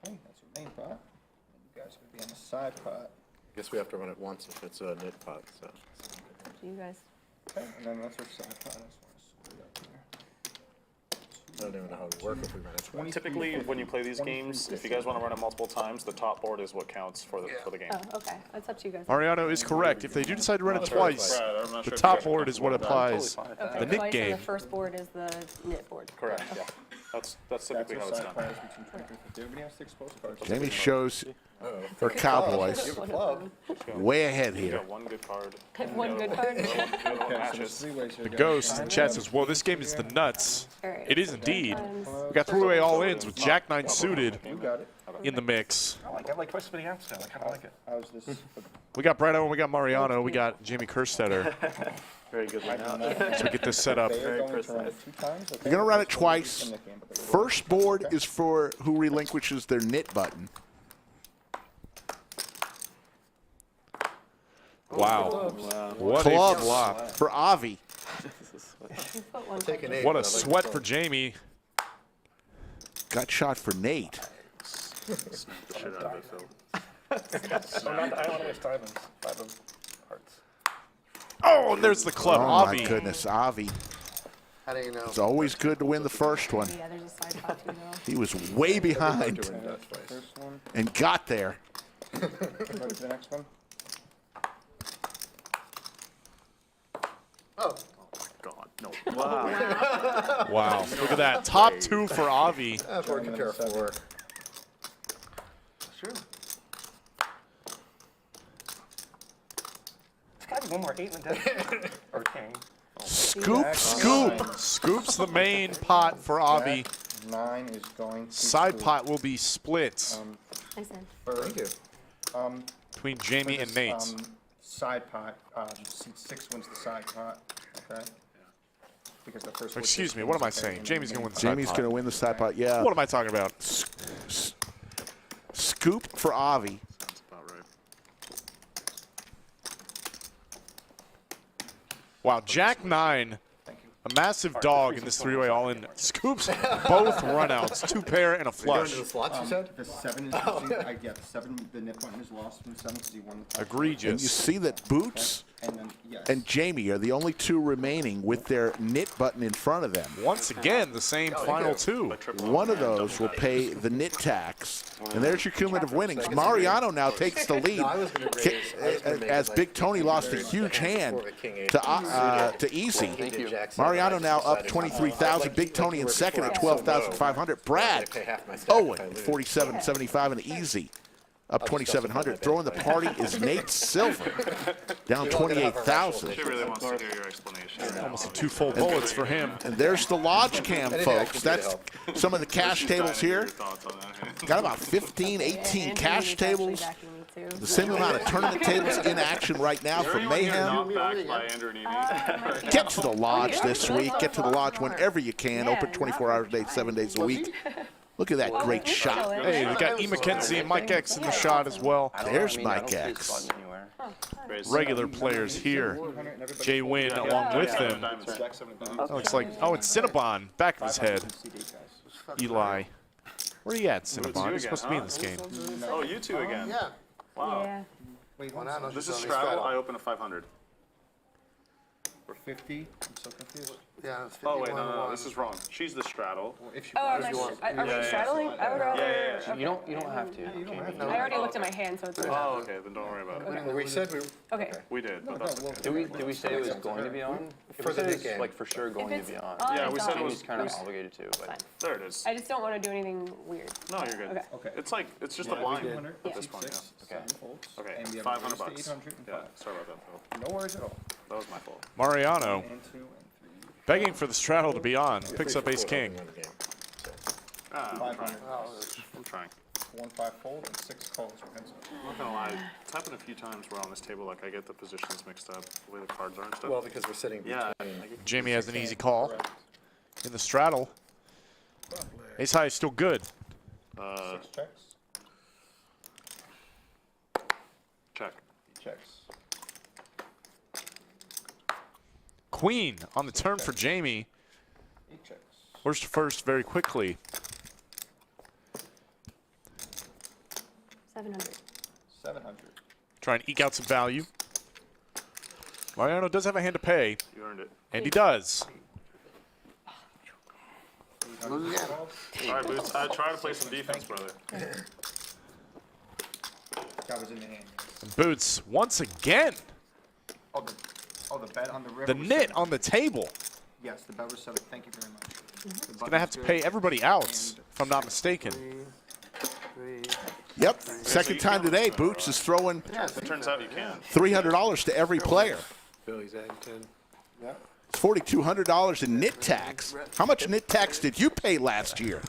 [SPEAKER 8] Okay, that's your main pot. You guys could be on the side pot.
[SPEAKER 9] Guess we have to run it once if it's a knit pot. So.
[SPEAKER 6] You guys.
[SPEAKER 8] Okay, and then that's our side pot.
[SPEAKER 9] I don't even know how it would work if we ran it twice.
[SPEAKER 10] Typically, when you play these games, if you guys want to run it multiple times, the top board is what counts for the game.
[SPEAKER 6] Oh, okay. That's up to you guys.
[SPEAKER 2] Mariano is correct. If they do decide to run it twice, the top board is what applies
[SPEAKER 6] Okay,
[SPEAKER 2] the knit
[SPEAKER 6] twice,
[SPEAKER 2] game.
[SPEAKER 6] and the first board is the knit board.
[SPEAKER 10] Correct,
[SPEAKER 6] Okay.
[SPEAKER 10] yeah. That's typically how it's done.
[SPEAKER 8] Everybody has 6 postcards.
[SPEAKER 1] Jamie shows her Cowboys way ahead
[SPEAKER 10] You
[SPEAKER 1] here.
[SPEAKER 10] got one good card.
[SPEAKER 6] One good card.
[SPEAKER 2] The Ghost in chat says, well, this game is the nuts.
[SPEAKER 6] Alright.
[SPEAKER 2] It is indeed. We got three-way all-ins with Jack 9 suited in the mix.
[SPEAKER 7] I have like twice as many apps now. I kind of like it.
[SPEAKER 8] How's this?
[SPEAKER 2] We got Brad Owen, we got Mariano, we got Jamie Kerstetter.
[SPEAKER 10] Very good line.
[SPEAKER 2] So we get this set up.
[SPEAKER 8] They're going to run it 2 times.
[SPEAKER 1] You're going to run it twice. First board is for who relinquishes their knit button.
[SPEAKER 2] Wow. What a
[SPEAKER 1] Clubs
[SPEAKER 2] flop.
[SPEAKER 1] for Avi.
[SPEAKER 2] What a sweat for Jamie.
[SPEAKER 1] Got shot for Nate.
[SPEAKER 10] Shit out of it, Phil.
[SPEAKER 7] I don't want to waste diamonds. 5 of hearts.
[SPEAKER 2] Oh, and there's the club.
[SPEAKER 1] Oh,
[SPEAKER 2] Avi.
[SPEAKER 1] my goodness. Avi.
[SPEAKER 4] How do you know?
[SPEAKER 1] It's always good to win the first one.
[SPEAKER 6] Yeah, there's a side pot too, though.
[SPEAKER 1] He was way behind
[SPEAKER 8] First one.
[SPEAKER 1] and got there.
[SPEAKER 8] Go to the next one.
[SPEAKER 4] Oh.
[SPEAKER 10] God, no. Wow.
[SPEAKER 2] Wow. Look at that. Top 2 for Avi.
[SPEAKER 9] Four compare 4.
[SPEAKER 4] That's true.
[SPEAKER 7] There's got to be one more 8 in the deck. Or king.
[SPEAKER 1] Scoop, scoop.
[SPEAKER 2] Scoop's the main pot for Avi.
[SPEAKER 8] Jack 9 is going to
[SPEAKER 2] Side
[SPEAKER 8] scoop.
[SPEAKER 2] pot will be split
[SPEAKER 9] Thank you.
[SPEAKER 2] between Jamie
[SPEAKER 8] For
[SPEAKER 2] and
[SPEAKER 8] this,
[SPEAKER 2] Nate.
[SPEAKER 8] Side pot, seat 6 wins the side pot. Okay. Because the first.
[SPEAKER 2] Excuse me, what am I saying? Jamie's going to win the side
[SPEAKER 1] Jamie's
[SPEAKER 2] pot.
[SPEAKER 1] going to win the side pot. Yeah.
[SPEAKER 2] What am I talking about?
[SPEAKER 1] Scoop for Avi.
[SPEAKER 10] Sounds about right.
[SPEAKER 2] Wow, Jack 9, a massive dog in this three-way all-in. Scoops both runouts, 2 pair and a flush.
[SPEAKER 9] The slots, you said?
[SPEAKER 8] The 7 is yeah, the 7. The nip button is lost from the 7 because he won the.
[SPEAKER 1] And you
[SPEAKER 2] Egregious.
[SPEAKER 1] see that Boots
[SPEAKER 8] And then yes.
[SPEAKER 1] and Jamie are the only 2 remaining with their knit button in front of them.
[SPEAKER 2] Once again, the same final 2.
[SPEAKER 1] One of those will pay the knit tax. And there's your cumulative winnings. Mariano now takes the lead as Big Tony lost a huge hand to Easy. Mariano now up 23,000. Big Tony in second at 12,500. Brad Owen 47.75 and Easy up 2,700. Throwing the party is Nate Silver down 28,000.
[SPEAKER 10] She really wants to hear your explanation.
[SPEAKER 2] Almost 2 full bullets for him.
[SPEAKER 1] And there's the lodge cam, folks. That's some of the cash tables here. Got about 15, 18 cash tables. The same amount of tournament tables in action right now for Mayhem. Get to the lodge this week. Get to the lodge whenever you can. Open 24 hours a day, 7 days a week. Look at that great shot.
[SPEAKER 2] Hey, we got E. McKenzie and Mike X in the shot as well.
[SPEAKER 1] There's Mike X.
[SPEAKER 2] Regular players here. Jay Wynn along with them. Looks like, oh, and Cinnabon, back of his head. Eli. Where are you at, Cinnabon? You're supposed to be in this game.
[SPEAKER 10] Oh, you 2 again.
[SPEAKER 4] Yeah.
[SPEAKER 10] Wow.
[SPEAKER 6] Yeah.
[SPEAKER 8] Wait,
[SPEAKER 10] This is straddle. I open a 500.
[SPEAKER 8] For 50. I'm so confused.
[SPEAKER 4] Yeah, it's
[SPEAKER 10] Oh, wait,
[SPEAKER 4] 51
[SPEAKER 10] no, this is wrong. She's the straddle.
[SPEAKER 8] If she
[SPEAKER 6] Oh, are we straddling? I would rather.
[SPEAKER 10] Yeah.
[SPEAKER 5] You don't have to. Jamie.
[SPEAKER 6] I already looked at my hand, so it's okay.
[SPEAKER 10] Oh, okay, then don't worry about it.
[SPEAKER 9] We said we
[SPEAKER 6] Okay.
[SPEAKER 10] We did, but that's okay.
[SPEAKER 5] Did we say it was going to be on?
[SPEAKER 9] For the big game.
[SPEAKER 5] Like for sure going to be on.
[SPEAKER 10] Yeah, we said it
[SPEAKER 5] Jamie's
[SPEAKER 10] was
[SPEAKER 5] kind of obligated to, but
[SPEAKER 10] There it is.
[SPEAKER 6] I just don't want to do anything weird.
[SPEAKER 10] No, you're good.
[SPEAKER 6] Okay.
[SPEAKER 10] It's like, it's just a blind at this point, yeah.
[SPEAKER 5] okay.
[SPEAKER 10] Okay,
[SPEAKER 8] And we have
[SPEAKER 10] 500
[SPEAKER 8] raised to
[SPEAKER 10] bucks.
[SPEAKER 8] 805.
[SPEAKER 10] Yeah, sorry about that, Phil.
[SPEAKER 8] No worries at all.
[SPEAKER 10] That was my fault.
[SPEAKER 2] Mariano,
[SPEAKER 8] And 2 and 3.
[SPEAKER 2] begging for the straddle to be on. Picks up ace king.
[SPEAKER 10] I'm trying. I'm trying.
[SPEAKER 8] 1-5 fold and 6 calls for pencil.
[SPEAKER 10] I'm not gonna lie, it's happened a few times where on this table, like, I get the positions mixed up, the way the cards are and stuff.
[SPEAKER 9] Well, because we're sitting
[SPEAKER 10] Yeah.
[SPEAKER 9] between.
[SPEAKER 2] Jamie has an easy call in the straddle. Ace high is still good.
[SPEAKER 8] 6 checks.
[SPEAKER 10] Check.
[SPEAKER 8] He checks.
[SPEAKER 2] Queen on the turn for Jamie.
[SPEAKER 8] 8 checks.
[SPEAKER 2] First to first very quickly.
[SPEAKER 6] 700.
[SPEAKER 8] 700.
[SPEAKER 2] Trying to eke out some value. Mariano does have a hand to pay,
[SPEAKER 10] You earned it.
[SPEAKER 2] and he does.
[SPEAKER 4] Lose again.
[SPEAKER 10] All right, Boots, I try to play some defense, brother.
[SPEAKER 8] That was in the hand.
[SPEAKER 2] And Boots, once again,
[SPEAKER 8] Oh, the bet on the river.
[SPEAKER 2] the
[SPEAKER 8] was
[SPEAKER 2] knit
[SPEAKER 8] 7.
[SPEAKER 2] on the table.
[SPEAKER 8] Yes, the bet was 7. Thank you very much.
[SPEAKER 2] He's going to have to pay everybody out, if I'm not mistaken.
[SPEAKER 1] Yep, second time today, Boots is throwing
[SPEAKER 10] It turns out you can.
[SPEAKER 1] $300 to every player.
[SPEAKER 16] Philly's adding 10.
[SPEAKER 1] It's $4,200 in knit tax. How much knit tax did you pay last year?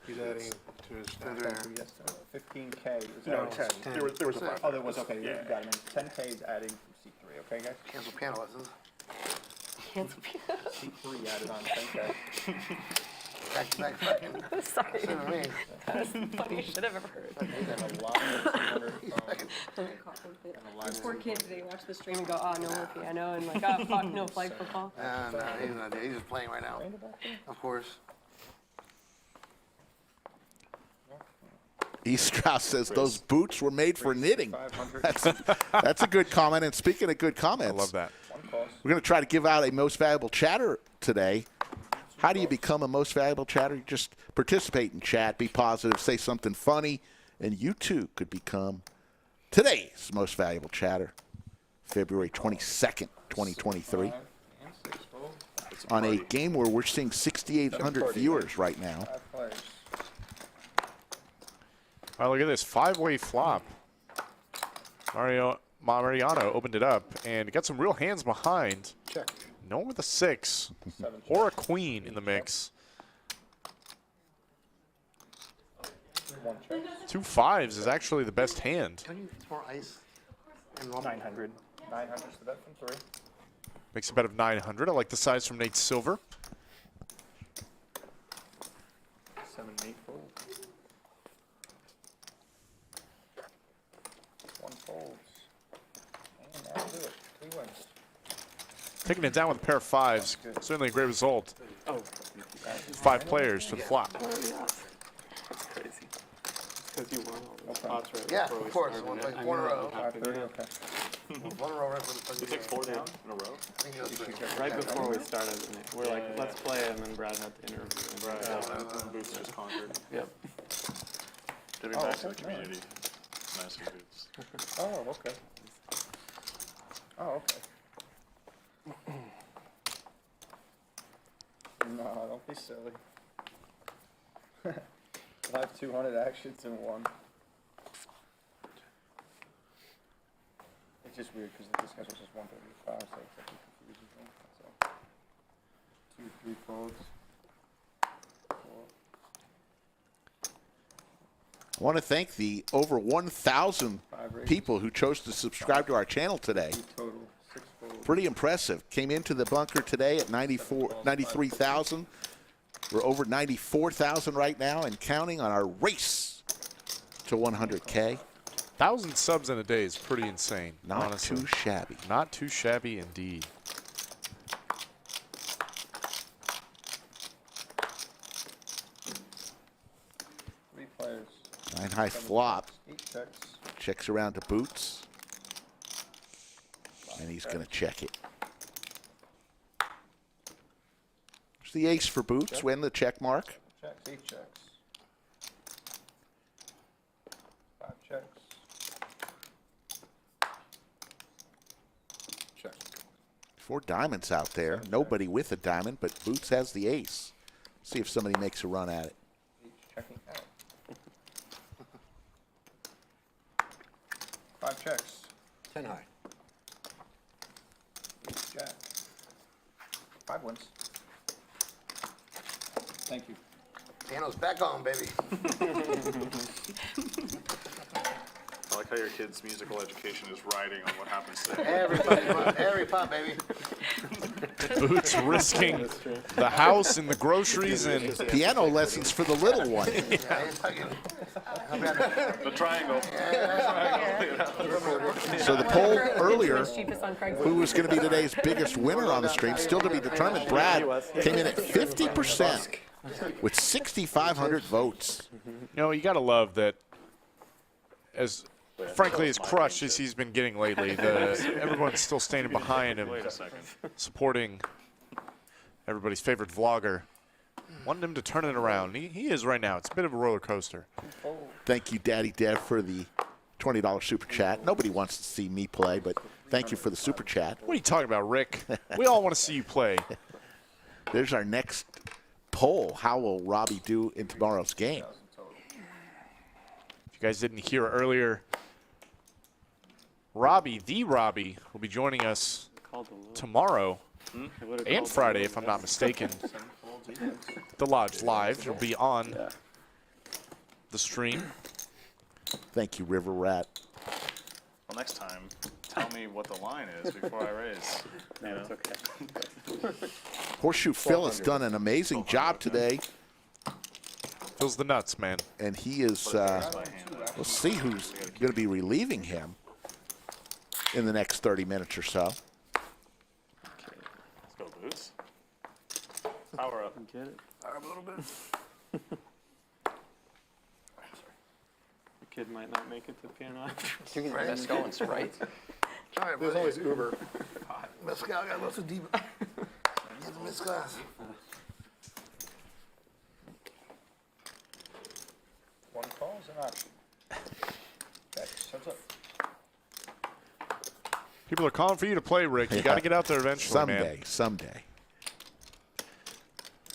[SPEAKER 16] He's adding to his stack.
[SPEAKER 8] 15K.
[SPEAKER 7] No, 10. There was a 5.
[SPEAKER 8] Oh, there was, okay, you got it. 10K is adding from C3, okay, guys?
[SPEAKER 4] Cancel piano lessons.
[SPEAKER 8] C3 added on 10K.
[SPEAKER 4] Back to back fucking.
[SPEAKER 6] Sorry.
[SPEAKER 4] See what I mean?
[SPEAKER 6] That's the funniest shit I've ever heard.
[SPEAKER 8] And a lot of
[SPEAKER 6] This poor kid today watched the stream and go, oh, no more piano, and like, oh, fuck, no flag football.
[SPEAKER 4] No, he's not there. He's just playing right now. Of course.
[SPEAKER 1] E. Strauss says those boots were made for knitting. That's a good comment. And speaking of good comments,
[SPEAKER 2] I love that.
[SPEAKER 1] We're going to try to give out a most valuable chatter today. How do you become a most valuable chatter? You just participate in chat, be positive, say something funny, and you too could become today's most valuable chatter, February 22nd, 2023. On a game where we're seeing 6,800 viewers right now.
[SPEAKER 2] All right, look at this 5-way flop. Mariano opened it up and got some real hands behind.
[SPEAKER 4] Check.
[SPEAKER 2] No one with a 6 or a queen in the mix. 2 5s is actually the best hand.
[SPEAKER 4] Can you pour ice?
[SPEAKER 8] 900. 900 is the bet from 3.
[SPEAKER 2] Makes a bet of 900. I like the size from Nate Silver.
[SPEAKER 8] 7, 8 fold. 1 folds. And that'll do it. 3 wins.
[SPEAKER 2] Taking it down with a pair of 5s. Certainly a great result. 5 players for the flop.
[SPEAKER 12] That's crazy. Because you won all those spots right
[SPEAKER 4] Yeah,
[SPEAKER 12] before we
[SPEAKER 4] of course.
[SPEAKER 12] started
[SPEAKER 4] One,
[SPEAKER 12] it.
[SPEAKER 4] like,
[SPEAKER 12] I
[SPEAKER 4] one in a
[SPEAKER 12] knew
[SPEAKER 4] row.
[SPEAKER 12] that would happen.
[SPEAKER 8] Okay.
[SPEAKER 4] One in a row right for the fucking
[SPEAKER 10] You take 4 down in a row?
[SPEAKER 4] I think that's right.
[SPEAKER 12] Right before we started, we're like, let's play, and then Brad had to interview. And
[SPEAKER 10] Right. Boots just conquered.
[SPEAKER 12] Yep.
[SPEAKER 10] Giving back to the community. Nice of Boots.
[SPEAKER 8] Oh, okay. Oh, okay. No, don't be silly. 5 200 actions in one. It's just weird because this guy was just 135, so it's like confusing me. So 2, 3 folds. 4.
[SPEAKER 1] I want to thank the over 1,000 people who chose to subscribe to our channel today.
[SPEAKER 8] Total 6 folds.
[SPEAKER 1] Pretty impressive. Came into the bunker today at 93,000. We're over 94,000 right now and counting on our race to 100K.
[SPEAKER 2] 1,000 subs in a day is pretty insane.
[SPEAKER 1] Not
[SPEAKER 2] honestly.
[SPEAKER 1] too shabby.
[SPEAKER 2] Not too shabby indeed.
[SPEAKER 8] Three players.
[SPEAKER 1] 9 high flop.
[SPEAKER 8] 8 checks.
[SPEAKER 1] Checks around to Boots. And he's going to check it. There's the ace for Boots. Win the check mark.
[SPEAKER 8] Checks, 8 checks. 5 checks.
[SPEAKER 4] Check.
[SPEAKER 1] 4 diamonds out there. Nobody with a diamond, but Boots has the ace. See if somebody makes a run at it.
[SPEAKER 8] Checking out. 5 checks.
[SPEAKER 4] 10 high.
[SPEAKER 8] 8 jack. 5 wins. Thank you.
[SPEAKER 4] Piano's back on, baby.
[SPEAKER 10] I like how your kid's musical education is riding on what happens today.
[SPEAKER 4] Every pop, baby.
[SPEAKER 2] Boots risking the house and the groceries and
[SPEAKER 1] piano lessons for the little one.
[SPEAKER 10] The triangle.
[SPEAKER 1] So the poll earlier, who was going to be today's biggest winner on the stream, still to be determined. Brad came in at 50% with 6,500 votes.
[SPEAKER 2] You know, you got to love that as frankly as crushed as he's been getting lately, everyone's still standing behind him, supporting everybody's favorite vlogger. Wanting him to turn it around. He is right now. It's a bit of a roller coaster.
[SPEAKER 1] Thank you, Daddy Dev, for the $20 super chat. Nobody wants to see me play, but thank you for the super chat.
[SPEAKER 2] What are you talking about, Rick? We all want to see you play.
[SPEAKER 1] There's our next poll. How will Robbie do in tomorrow's game?
[SPEAKER 2] If you guys didn't hear earlier, Robbie, the Robbie, will be joining us tomorrow and Friday, if I'm not mistaken. The Lodge Live will be on the stream.
[SPEAKER 1] Thank you, River Rat.
[SPEAKER 10] Well, next time, tell me what the line is before I raise.
[SPEAKER 12] No, it's okay.
[SPEAKER 1] Horseshoe Phil has done an amazing job today.
[SPEAKER 2] Phil's the nuts, man.
[SPEAKER 1] And he is, we'll see who's going to be relieving him in the next 30 minutes or so.
[SPEAKER 10] Okay, let's go, Boots. Power up.
[SPEAKER 12] Get it.
[SPEAKER 10] Power up a little bit.
[SPEAKER 12] The kid might not make it to piano.
[SPEAKER 5] You can get Mescal and Sprite.
[SPEAKER 4] All right,
[SPEAKER 9] There's always Uber.
[SPEAKER 4] Mescal got lots of deep. Get the Mescal.
[SPEAKER 8] One call is an option. That's up.
[SPEAKER 2] People are calling for you to play, Rick. You got to get out there eventually, man.
[SPEAKER 1] Someday.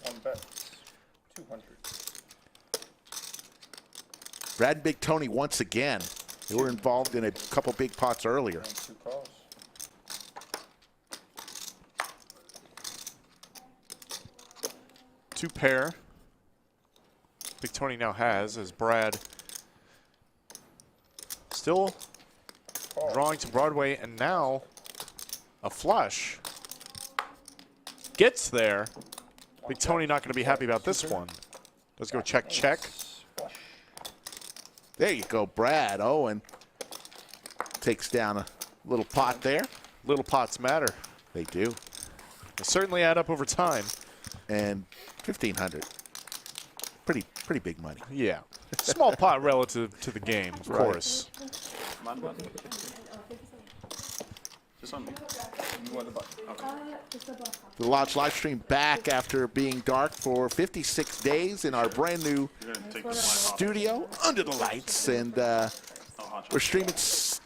[SPEAKER 8] One bet. 200.
[SPEAKER 1] Brad and Big Tony once again. They were involved in a couple big pots earlier.
[SPEAKER 8] Two calls.
[SPEAKER 2] Two pair. Big Tony now has, as Brad still drawing to Broadway, and now a flush. Gets there. Big Tony not going to be happy about this one. Let's go check, check.
[SPEAKER 1] There you go, Brad Owen takes down a little pot there.
[SPEAKER 2] Little pots matter.
[SPEAKER 1] They do.
[SPEAKER 2] They certainly add up over time.
[SPEAKER 1] And 1,500. Pretty big money.
[SPEAKER 2] Yeah. Small pot relative to the game, of course.
[SPEAKER 10] Mine button. Just on me.
[SPEAKER 12] You want the button?
[SPEAKER 10] Okay.
[SPEAKER 1] The Lodge live stream back after being dark for 56 days in our brand new studio under the lights. And we're streaming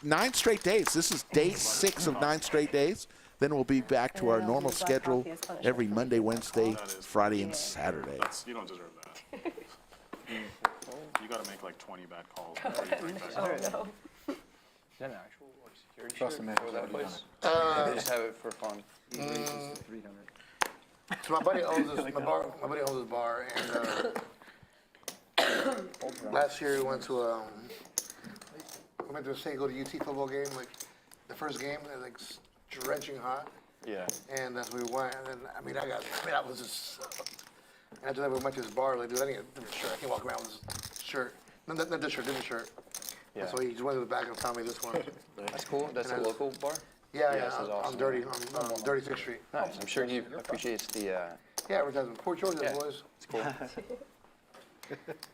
[SPEAKER 1] 9 straight days. This is day 6 of 9 straight days. Then we'll be back to our normal schedule every Monday, Wednesday, Friday, and Saturday.
[SPEAKER 10] You don't deserve that. You got to make like 20 bad calls before you bring back.
[SPEAKER 5] Oh, no. Is that an actual security
[SPEAKER 9] Cross
[SPEAKER 5] shirt
[SPEAKER 9] the match,
[SPEAKER 5] for that
[SPEAKER 9] that'd be
[SPEAKER 5] place? They just have it for fun.
[SPEAKER 4] So my buddy owns this, my buddy owns this bar, and last year we went to say go to UT football game, like the first game, it was like drenching hot.
[SPEAKER 5] Yeah.
[SPEAKER 4] And that's where we went, and then I was just. And after that, we went to this bar. Like, dude, I need a different shirt. I can't walk around with this shirt. No, not this shirt, different shirt.
[SPEAKER 5] Yeah.
[SPEAKER 4] And so he just went to the back and found me this one.
[SPEAKER 5] That's cool. That's a
[SPEAKER 4] And
[SPEAKER 5] local bar?
[SPEAKER 4] Yeah,
[SPEAKER 5] this is
[SPEAKER 4] on
[SPEAKER 5] awesome.
[SPEAKER 4] on 36th Street.
[SPEAKER 5] Nice. I'm sure he appreciates the.
[SPEAKER 4] Yeah, advertisement. Poor George,
[SPEAKER 5] Yeah.
[SPEAKER 4] boys.
[SPEAKER 5] It's cool.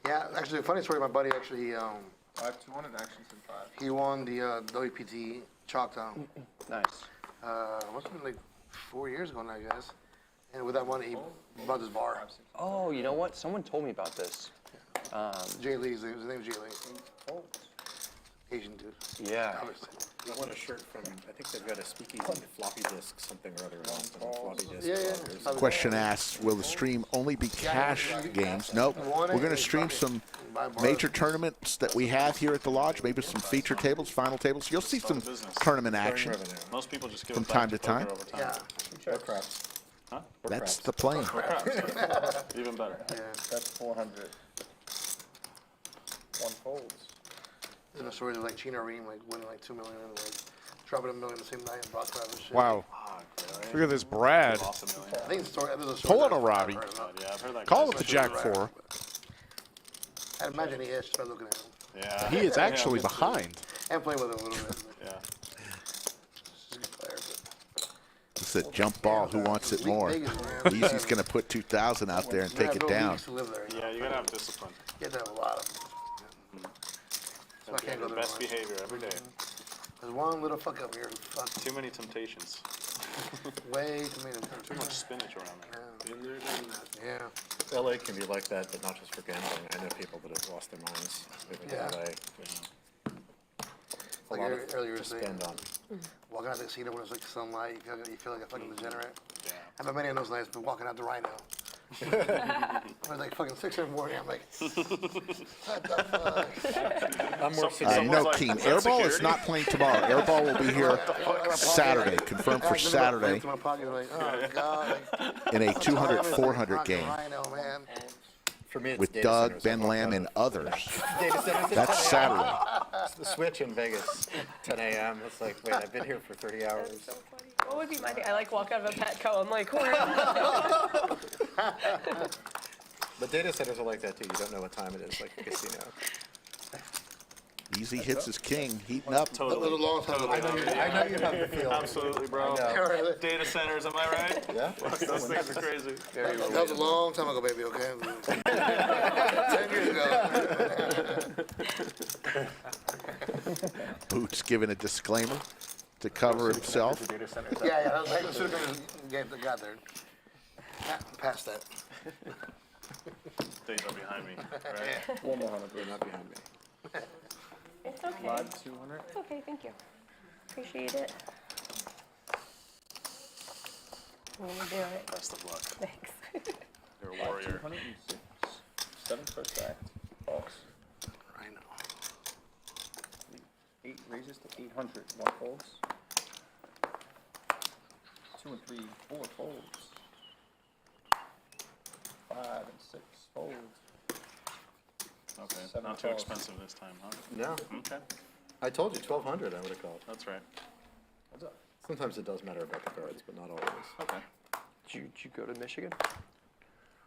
[SPEAKER 4] Yeah, actually, a funny story. My buddy actually,
[SPEAKER 8] I have 200 actions in 5.
[SPEAKER 4] he won the WPT Chalktown.
[SPEAKER 5] Nice.
[SPEAKER 4] Must have been like 4 years ago now, I guess. And with that money, he bought this bar.
[SPEAKER 5] Oh, you know what? Someone told me about this.
[SPEAKER 4] Jay Lee, his name is Jay Lee. Asian dude.
[SPEAKER 5] Yeah.
[SPEAKER 4] Obviously.
[SPEAKER 9] I want a shirt from, I think they've got a speakeasy floppy disk, something or other in Austin. Floppy disk.
[SPEAKER 4] Yeah.
[SPEAKER 1] Question asks, will the stream only be cash games? Nope. We're going to stream some major tournaments that we have here at the Lodge, maybe some feature tables, final tables. You'll see some tournament action
[SPEAKER 10] Most people just give
[SPEAKER 1] from
[SPEAKER 10] it back
[SPEAKER 1] time to time.
[SPEAKER 10] poker over time.
[SPEAKER 4] Yeah.
[SPEAKER 9] Or craps.
[SPEAKER 10] Huh?
[SPEAKER 1] That's the plan.
[SPEAKER 10] Even better.
[SPEAKER 4] Yeah.
[SPEAKER 8] That's 400. One folds.
[SPEAKER 4] There's no stories of like Chino Reem like winning like $2 million and like dropping $1 million the same night in box crap and shit.
[SPEAKER 2] Wow. Look at this Brad.
[SPEAKER 4] I think it's a story. There's a story.
[SPEAKER 2] Pull on
[SPEAKER 4] that
[SPEAKER 2] a Robbie.
[SPEAKER 10] Yeah, I've heard that.
[SPEAKER 2] Call it the Jack 4.
[SPEAKER 4] I'd imagine he is just by looking at him.
[SPEAKER 10] Yeah.
[SPEAKER 2] He is actually behind.
[SPEAKER 4] And playing with him a little bit.
[SPEAKER 10] Yeah.
[SPEAKER 4] Just a good player, but
[SPEAKER 1] It's a jump ball. Who wants it more? Easy's going to put 2,000 out there and take it down.
[SPEAKER 10] Yeah, you gotta have discipline.
[SPEAKER 4] You have to have a lot of them. So I
[SPEAKER 10] You
[SPEAKER 4] can't
[SPEAKER 10] have
[SPEAKER 4] go
[SPEAKER 10] your
[SPEAKER 4] there
[SPEAKER 10] best
[SPEAKER 4] much.
[SPEAKER 10] behavior every day.
[SPEAKER 4] There's one little fuck up here. Fuck.
[SPEAKER 10] Too many temptations.
[SPEAKER 4] Way too many.
[SPEAKER 10] Too much spinach around there.
[SPEAKER 4] Been there, done that. Yeah.
[SPEAKER 9] LA can be like that, but not just for gambling. I know people that have lost their minds living
[SPEAKER 4] Yeah.
[SPEAKER 9] in LA. A
[SPEAKER 4] Like
[SPEAKER 9] lot
[SPEAKER 4] earlier you were
[SPEAKER 9] to
[SPEAKER 4] saying,
[SPEAKER 9] spend on.
[SPEAKER 4] walking out the casino when it's like sunlight, you feel like a fucking degenerate.
[SPEAKER 10] Yeah.
[SPEAKER 4] I bet many of those nights been walking out the Rhino. I was like fucking 6 in the morning. I'm like, what the fuck?
[SPEAKER 9] I'm more
[SPEAKER 1] No, Keen. Airball is not playing tomorrow. Airball will be here Saturday, confirmed for Saturday
[SPEAKER 4] My pocket, like, oh God.
[SPEAKER 1] in a 200-400 game
[SPEAKER 4] Rhino, man.
[SPEAKER 9] For me, it's
[SPEAKER 1] with
[SPEAKER 9] data
[SPEAKER 1] Doug,
[SPEAKER 9] centers.
[SPEAKER 1] Ben Lamb, and others.
[SPEAKER 9] Data centers.
[SPEAKER 1] That's Saturday.
[SPEAKER 9] It's the Switch in Vegas, 10 a.m. It's like, wait, I've been here for 30 hours.
[SPEAKER 6] What would be my thing? I like walk out of a Petco. I'm like, where?
[SPEAKER 9] But data centers are like that too. You don't know what time it is, like a casino.
[SPEAKER 1] Easy hits is king, heating up.
[SPEAKER 4] That was a long time ago.
[SPEAKER 9] I know you have the feel.
[SPEAKER 10] Absolutely, bro. Data centers, am I right?
[SPEAKER 9] Yeah.
[SPEAKER 10] Those things are crazy.
[SPEAKER 4] That was a long time ago, baby, okay? 10 years ago.
[SPEAKER 1] Boots giving a disclaimer to cover himself.
[SPEAKER 4] Yeah, that was like, should have been got there. Past that.
[SPEAKER 10] Days are behind me, right?
[SPEAKER 9] One more 100, not behind me.
[SPEAKER 6] It's okay.
[SPEAKER 8] Live 200.
[SPEAKER 6] It's okay, thank you. Appreciate it. I'm gonna do it.
[SPEAKER 10] Best of luck.
[SPEAKER 6] Thanks.
[SPEAKER 10] You're a warrior.
[SPEAKER 8] 206. 7 first act. False.
[SPEAKER 4] I know.
[SPEAKER 8] 8 raises to 800. 1 folds. 2 and 3, 4 folds. 5 and 6 folds.
[SPEAKER 10] Okay,
[SPEAKER 8] 7
[SPEAKER 10] not too
[SPEAKER 8] calls.
[SPEAKER 10] expensive this time, huh?
[SPEAKER 9] No.
[SPEAKER 10] Okay,
[SPEAKER 9] I told you, 1,200 I would have called.
[SPEAKER 10] that's right.
[SPEAKER 8] What's up?
[SPEAKER 9] Sometimes it does matter about the cards, but not always.
[SPEAKER 10] Okay.
[SPEAKER 5] Did you go to Michigan?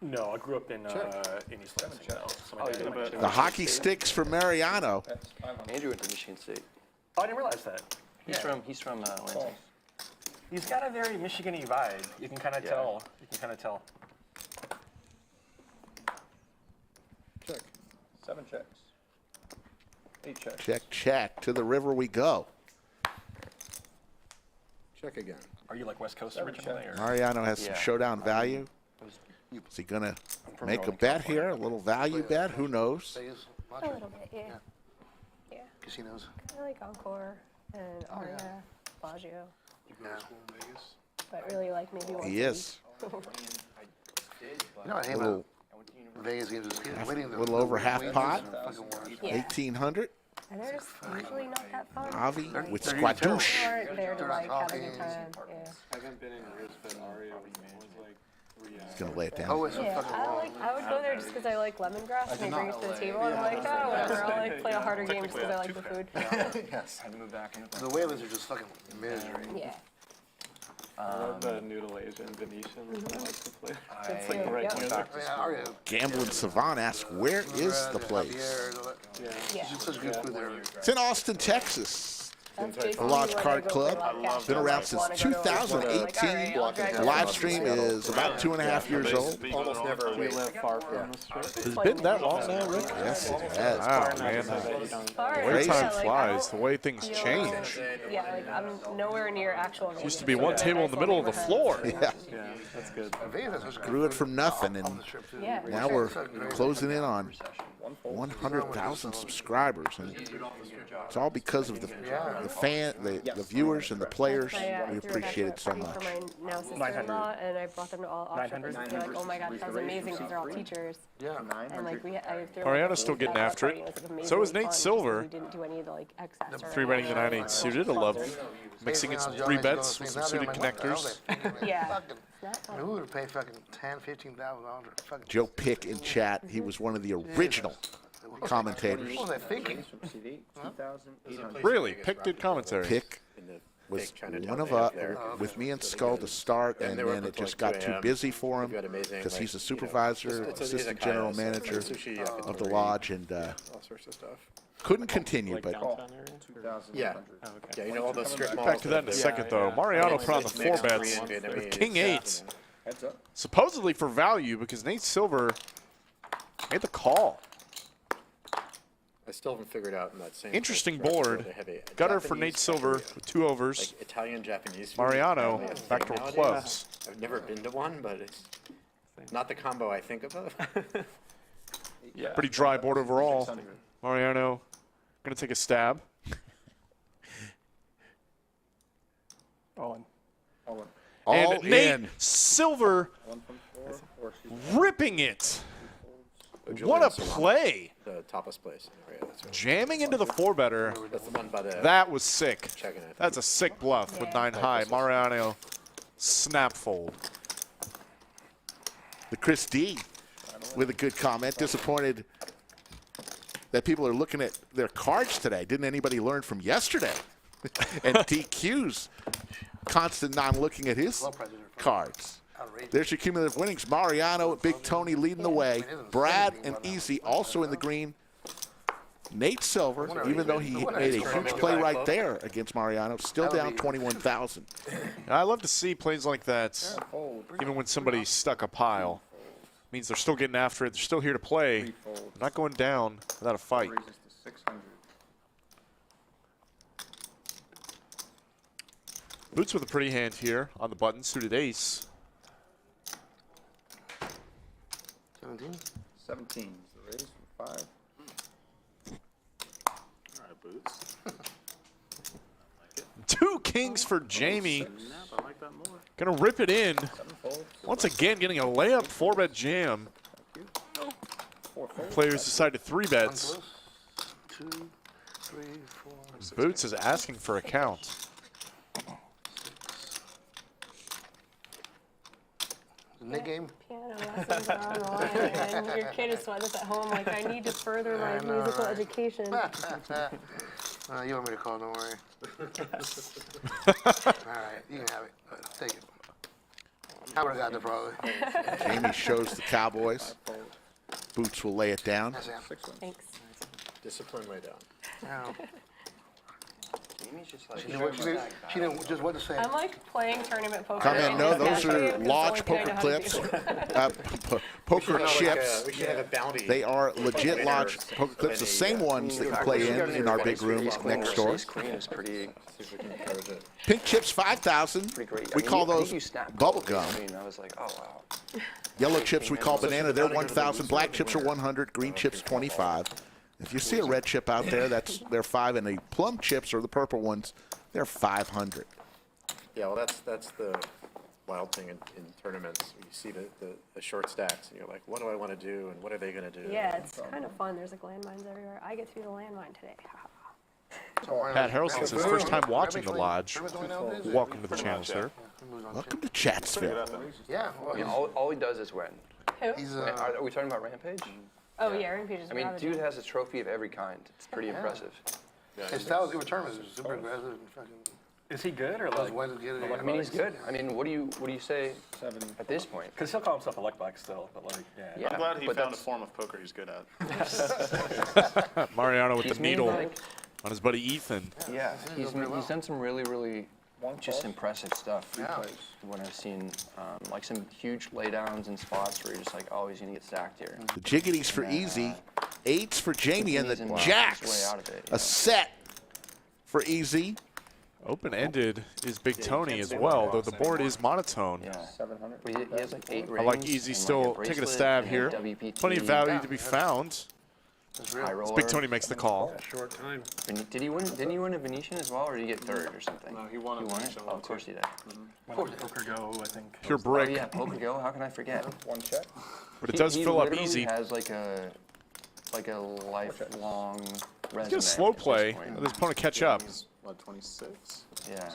[SPEAKER 7] No, I grew up in East Lansing. No. So my
[SPEAKER 5] Oh,
[SPEAKER 7] dad
[SPEAKER 5] you
[SPEAKER 7] went
[SPEAKER 5] did?
[SPEAKER 7] to-
[SPEAKER 1] The hockey sticks for Mariano.
[SPEAKER 8] That's 500.
[SPEAKER 5] Andrew went to Michigan State.
[SPEAKER 7] Oh, I didn't realize that.
[SPEAKER 5] He's from Lansing.
[SPEAKER 8] False.
[SPEAKER 7] He's got a very Michigan-y vibe. You can kind of tell. You can kind of tell.
[SPEAKER 8] Check. 7 checks. 8 checks.
[SPEAKER 1] Check, check. To the river we go.
[SPEAKER 9] Check again.
[SPEAKER 7] Are you like West Coast
[SPEAKER 8] 7
[SPEAKER 7] originally?
[SPEAKER 8] checks.
[SPEAKER 7] Or?
[SPEAKER 1] Mariano has some
[SPEAKER 5] Yeah.
[SPEAKER 1] showdown value. Is he going to make a bet here? A little value bet? Who knows?
[SPEAKER 4] Vegas,
[SPEAKER 6] A little bit, yeah. Yeah.
[SPEAKER 4] casinos.
[SPEAKER 6] I like Encore and Aria, Bellagio,
[SPEAKER 4] Yeah.
[SPEAKER 6] but really like maybe one.
[SPEAKER 1] He is.
[SPEAKER 4] You know what I hate
[SPEAKER 1] Little-
[SPEAKER 4] about Vegas games is waiting.
[SPEAKER 1] A little over half pot.
[SPEAKER 6] Yeah.
[SPEAKER 1] 1,800.
[SPEAKER 6] And they're just usually not that fun.
[SPEAKER 1] Avi
[SPEAKER 6] Like,
[SPEAKER 1] with
[SPEAKER 6] they
[SPEAKER 1] Squadouche.
[SPEAKER 6] aren't there to like have a good time. Yeah.
[SPEAKER 12] I haven't been in years, but Aria was like 3 hours.
[SPEAKER 1] He's going to lay it down.
[SPEAKER 4] Oh, it's
[SPEAKER 6] Yeah,
[SPEAKER 4] fucking
[SPEAKER 6] I
[SPEAKER 4] long.
[SPEAKER 6] like. I would go there just because I like lemongrass and they bring it to the table and I'm like, oh, whatever. I'll like play a harder game just because I like the food.
[SPEAKER 9] Yes.
[SPEAKER 5] Had to move back into
[SPEAKER 4] The whalers are just fucking misery.
[SPEAKER 6] Yeah.
[SPEAKER 12] I love the Noodle Asian Venetian. I like to play.
[SPEAKER 6] It's
[SPEAKER 12] like
[SPEAKER 6] like,
[SPEAKER 12] right
[SPEAKER 6] yep.
[SPEAKER 12] going back to
[SPEAKER 4] Yeah, Aria.
[SPEAKER 1] Gambling Savant asks, where is the place?
[SPEAKER 12] Yeah.
[SPEAKER 6] Yeah.
[SPEAKER 4] There's such good food there.
[SPEAKER 1] It's in Austin, Texas.
[SPEAKER 6] That's
[SPEAKER 1] The
[SPEAKER 6] basically
[SPEAKER 1] Lodge
[SPEAKER 6] when I
[SPEAKER 1] Card
[SPEAKER 6] go for
[SPEAKER 1] Club.
[SPEAKER 6] podcast.
[SPEAKER 1] Been around since
[SPEAKER 6] Wanna go to a restaurant, like,
[SPEAKER 1] 2018.
[SPEAKER 6] all right, I'll drive
[SPEAKER 1] The
[SPEAKER 6] down
[SPEAKER 1] live
[SPEAKER 6] to
[SPEAKER 1] stream
[SPEAKER 6] Mexico.
[SPEAKER 1] is about 2.5 years old.
[SPEAKER 9] Almost never
[SPEAKER 12] We
[SPEAKER 9] wait.
[SPEAKER 12] live far from the strip.
[SPEAKER 2] Has it been that long now, Rick?
[SPEAKER 1] Yes, it has.
[SPEAKER 2] Wow, man.
[SPEAKER 6] Far,
[SPEAKER 2] The way
[SPEAKER 6] yeah,
[SPEAKER 2] time
[SPEAKER 6] like, I
[SPEAKER 2] flies,
[SPEAKER 6] don't
[SPEAKER 2] the way things
[SPEAKER 6] feel-
[SPEAKER 2] change.
[SPEAKER 6] Yeah, like I'm nowhere near actual Vegas.
[SPEAKER 2] Used to be one table in the middle of the floor.
[SPEAKER 1] Yeah.
[SPEAKER 12] Yeah, that's good.
[SPEAKER 4] Vegas is
[SPEAKER 1] Grew it from nothing, and
[SPEAKER 6] Yeah.
[SPEAKER 1] now we're closing in on 100,000 subscribers, and it's all because of the viewers and the players. We appreciate it so much.
[SPEAKER 6] For my now sister-in-law, and I brought them to all auction places. They're like, oh my god, that was amazing because they're all teachers.
[SPEAKER 4] Yeah.
[SPEAKER 6] And like I threw
[SPEAKER 2] Mariano's still getting after it. So is Nate Silver.
[SPEAKER 6] We didn't do any of the like excess. or
[SPEAKER 2] 3-betting the 9-8 suited. I love mixing in some 3 bets with some suited connectors.
[SPEAKER 6] Yeah.
[SPEAKER 4] I mean, who would pay fucking $10,000, $15,000 for fucking?
[SPEAKER 1] Joe Pick in chat. He was one of the original commentators.
[SPEAKER 4] What was I thinking?
[SPEAKER 2] Really? Pick did commentary.
[SPEAKER 1] Pick was one of us with me and Skull to start, and then it just got too busy for him because he's a supervisor, assistant general manager of the lodge, and
[SPEAKER 9] all sorts of stuff.
[SPEAKER 1] couldn't continue. But
[SPEAKER 9] Yeah. Yeah, you know all those strip malls.
[SPEAKER 2] Back to that in a second, though. Mariano put on the 4 bets with King 8, supposedly for value because Nate Silver made the call.
[SPEAKER 9] I still haven't figured out in that same.
[SPEAKER 2] Interesting
[SPEAKER 9] stretch where
[SPEAKER 2] board.
[SPEAKER 9] they have a
[SPEAKER 2] Gutter for
[SPEAKER 9] Japanese
[SPEAKER 2] Nate Silver
[SPEAKER 9] cafeteria,
[SPEAKER 2] with 2 overs.
[SPEAKER 9] Like Italian Japanese food.
[SPEAKER 2] Mariano,
[SPEAKER 9] Apparently a
[SPEAKER 2] backdoor
[SPEAKER 9] thing nowadays.
[SPEAKER 2] clubs.
[SPEAKER 9] I've never been to one, but it's not the combo I think of.
[SPEAKER 2] Pretty dry board overall. Mariano going to take a stab.
[SPEAKER 7] All in.
[SPEAKER 1] all
[SPEAKER 2] And Nate
[SPEAKER 1] in.
[SPEAKER 2] Silver Ripping it. What a play.
[SPEAKER 9] The topless place. Yeah, that's right.
[SPEAKER 2] Jamming into the 4-better.
[SPEAKER 9] That's the one by the.
[SPEAKER 2] That was sick.
[SPEAKER 9] Checking it.
[SPEAKER 2] That's a sick bluff with 9 high. Mariano snap fold.
[SPEAKER 1] The Chris D with a good comment. Disappointed that people are looking at their cards today. Didn't anybody learn from yesterday? And DQ's constant non-looking at his cards. There's your cumulative winnings. Mariano, Big Tony leading the way. Brad and Easy also in the green. Nate Silver, even though he made a huge play right there against Mariano, still down 21,000.
[SPEAKER 2] I love to see plays like that, even when somebody's stuck a pile. Means they're still getting after it. They're still here to play. They're not going down without a fight. Boots with a pretty hand here on the button. Suited ace.
[SPEAKER 8] 17? 17 is the raise for 5.
[SPEAKER 10] All right, Boots.
[SPEAKER 2] 2 kings for Jamie.
[SPEAKER 10] I like that more.
[SPEAKER 2] Gonna rip it in. Once again, getting a layup 4-bet jam. Players decide to 3-bet.
[SPEAKER 4] 2, 3, 4.
[SPEAKER 2] Boots is asking for a count.
[SPEAKER 4] Nick game?
[SPEAKER 6] Piano lessons are online, and your kid is sweating us at home. Like, I need to further my musical education.
[SPEAKER 4] You want me to call, don't worry. All right, you can have it. Take it. I would have gotten it probably.
[SPEAKER 1] Jamie shows the Cowboys. Boots will lay it down.
[SPEAKER 6] Thanks.
[SPEAKER 9] Discipline way down.
[SPEAKER 5] Jamie's just like,
[SPEAKER 4] She didn't just what to say.
[SPEAKER 6] I'm like playing tournament poker.
[SPEAKER 1] Comment, no, those are Lodge
[SPEAKER 6] That's the only
[SPEAKER 1] poker
[SPEAKER 6] thing I know how to
[SPEAKER 1] clips.
[SPEAKER 6] do.
[SPEAKER 1] Poker
[SPEAKER 9] We should have
[SPEAKER 1] chips.
[SPEAKER 9] we should have a bounty.
[SPEAKER 1] They are legit
[SPEAKER 9] winner
[SPEAKER 1] Lodge poker clips, the same ones that you play in our big room next door.
[SPEAKER 5] Queen is pretty
[SPEAKER 9] encourage it.
[SPEAKER 1] Pink chips, 5,000.
[SPEAKER 5] great.
[SPEAKER 1] We call those bubble gum.
[SPEAKER 5] I mean, I was like, oh wow.
[SPEAKER 1] Yellow chips we call banana. They're 1,000. Black chips are 100. Green chips 25. If you see a red chip out there, they're 5, and the plum chips or the purple ones, they're 500.
[SPEAKER 9] Yeah, well, that's the wild thing in tournaments. You see the short stacks, and you're like, what do I want to do, and what are they going to do?
[SPEAKER 6] Yeah, it's kind of fun. There's like landmines everywhere. I get to be the landmine today.
[SPEAKER 2] Pat Harrelson's his first time watching the Lodge. Welcome to the channel, sir.
[SPEAKER 1] Welcome to Chatsville.
[SPEAKER 4] Yeah.
[SPEAKER 5] I mean, all he does is win.
[SPEAKER 6] Who?
[SPEAKER 5] Are we talking about Rampage?
[SPEAKER 6] Oh yeah, Rampage is
[SPEAKER 5] I mean,
[SPEAKER 6] rather
[SPEAKER 5] dude
[SPEAKER 6] good.
[SPEAKER 5] has a trophy of every kind. It's pretty impressive.
[SPEAKER 4] His style of tournaments is super aggressive and fucking.
[SPEAKER 7] Is he good or like?
[SPEAKER 5] I mean, he's good. I mean, what do you say at this point?
[SPEAKER 7] Because he'll call himself a luck bag still, but like, yeah.
[SPEAKER 10] I'm glad he found a form of poker he's good at.
[SPEAKER 2] Mariano with
[SPEAKER 5] He's
[SPEAKER 2] the
[SPEAKER 5] made,
[SPEAKER 2] needle
[SPEAKER 5] like-
[SPEAKER 2] on his buddy Ethan.
[SPEAKER 5] Yeah, he's done some really just impressive stuff. When I've seen like some huge laydowns and spots where you're just like, oh, he's gonna get stacked here.
[SPEAKER 1] The jiggities for Easy, 8s for Jamie, and the
[SPEAKER 5] He's
[SPEAKER 1] jacks.
[SPEAKER 5] way out of it,
[SPEAKER 1] A set for Easy.
[SPEAKER 2] Open-ended is Big Tony as well, though the board is monotone.
[SPEAKER 5] Yeah. 700. He has like 8 rings.
[SPEAKER 2] I like Easy
[SPEAKER 5] and,
[SPEAKER 2] still
[SPEAKER 5] like, a
[SPEAKER 2] taking a
[SPEAKER 5] bracelet
[SPEAKER 2] stab
[SPEAKER 5] and
[SPEAKER 2] here.
[SPEAKER 5] WPT.
[SPEAKER 2] Plenty of value to be found.
[SPEAKER 5] High
[SPEAKER 2] As
[SPEAKER 5] roller.
[SPEAKER 2] Big Tony makes the call.
[SPEAKER 16] Short time.
[SPEAKER 5] Did he win? Didn't he win a Venetian as well, or did he get third or something?
[SPEAKER 10] No, he won a
[SPEAKER 5] it.
[SPEAKER 10] Venetian
[SPEAKER 5] Oh, of course he did.
[SPEAKER 7] Poker Go, I think.
[SPEAKER 2] Pure
[SPEAKER 5] Oh
[SPEAKER 2] brick.
[SPEAKER 5] yeah, Poker Go. How can I forget?
[SPEAKER 8] One check.
[SPEAKER 2] But it does fill up
[SPEAKER 5] literally
[SPEAKER 2] easy.
[SPEAKER 5] Has like a lifelong resume.
[SPEAKER 2] He's got a slow
[SPEAKER 5] at this
[SPEAKER 2] play.
[SPEAKER 5] point.
[SPEAKER 2] Let his opponent catch up.
[SPEAKER 10] What, 26?
[SPEAKER 5] Yeah.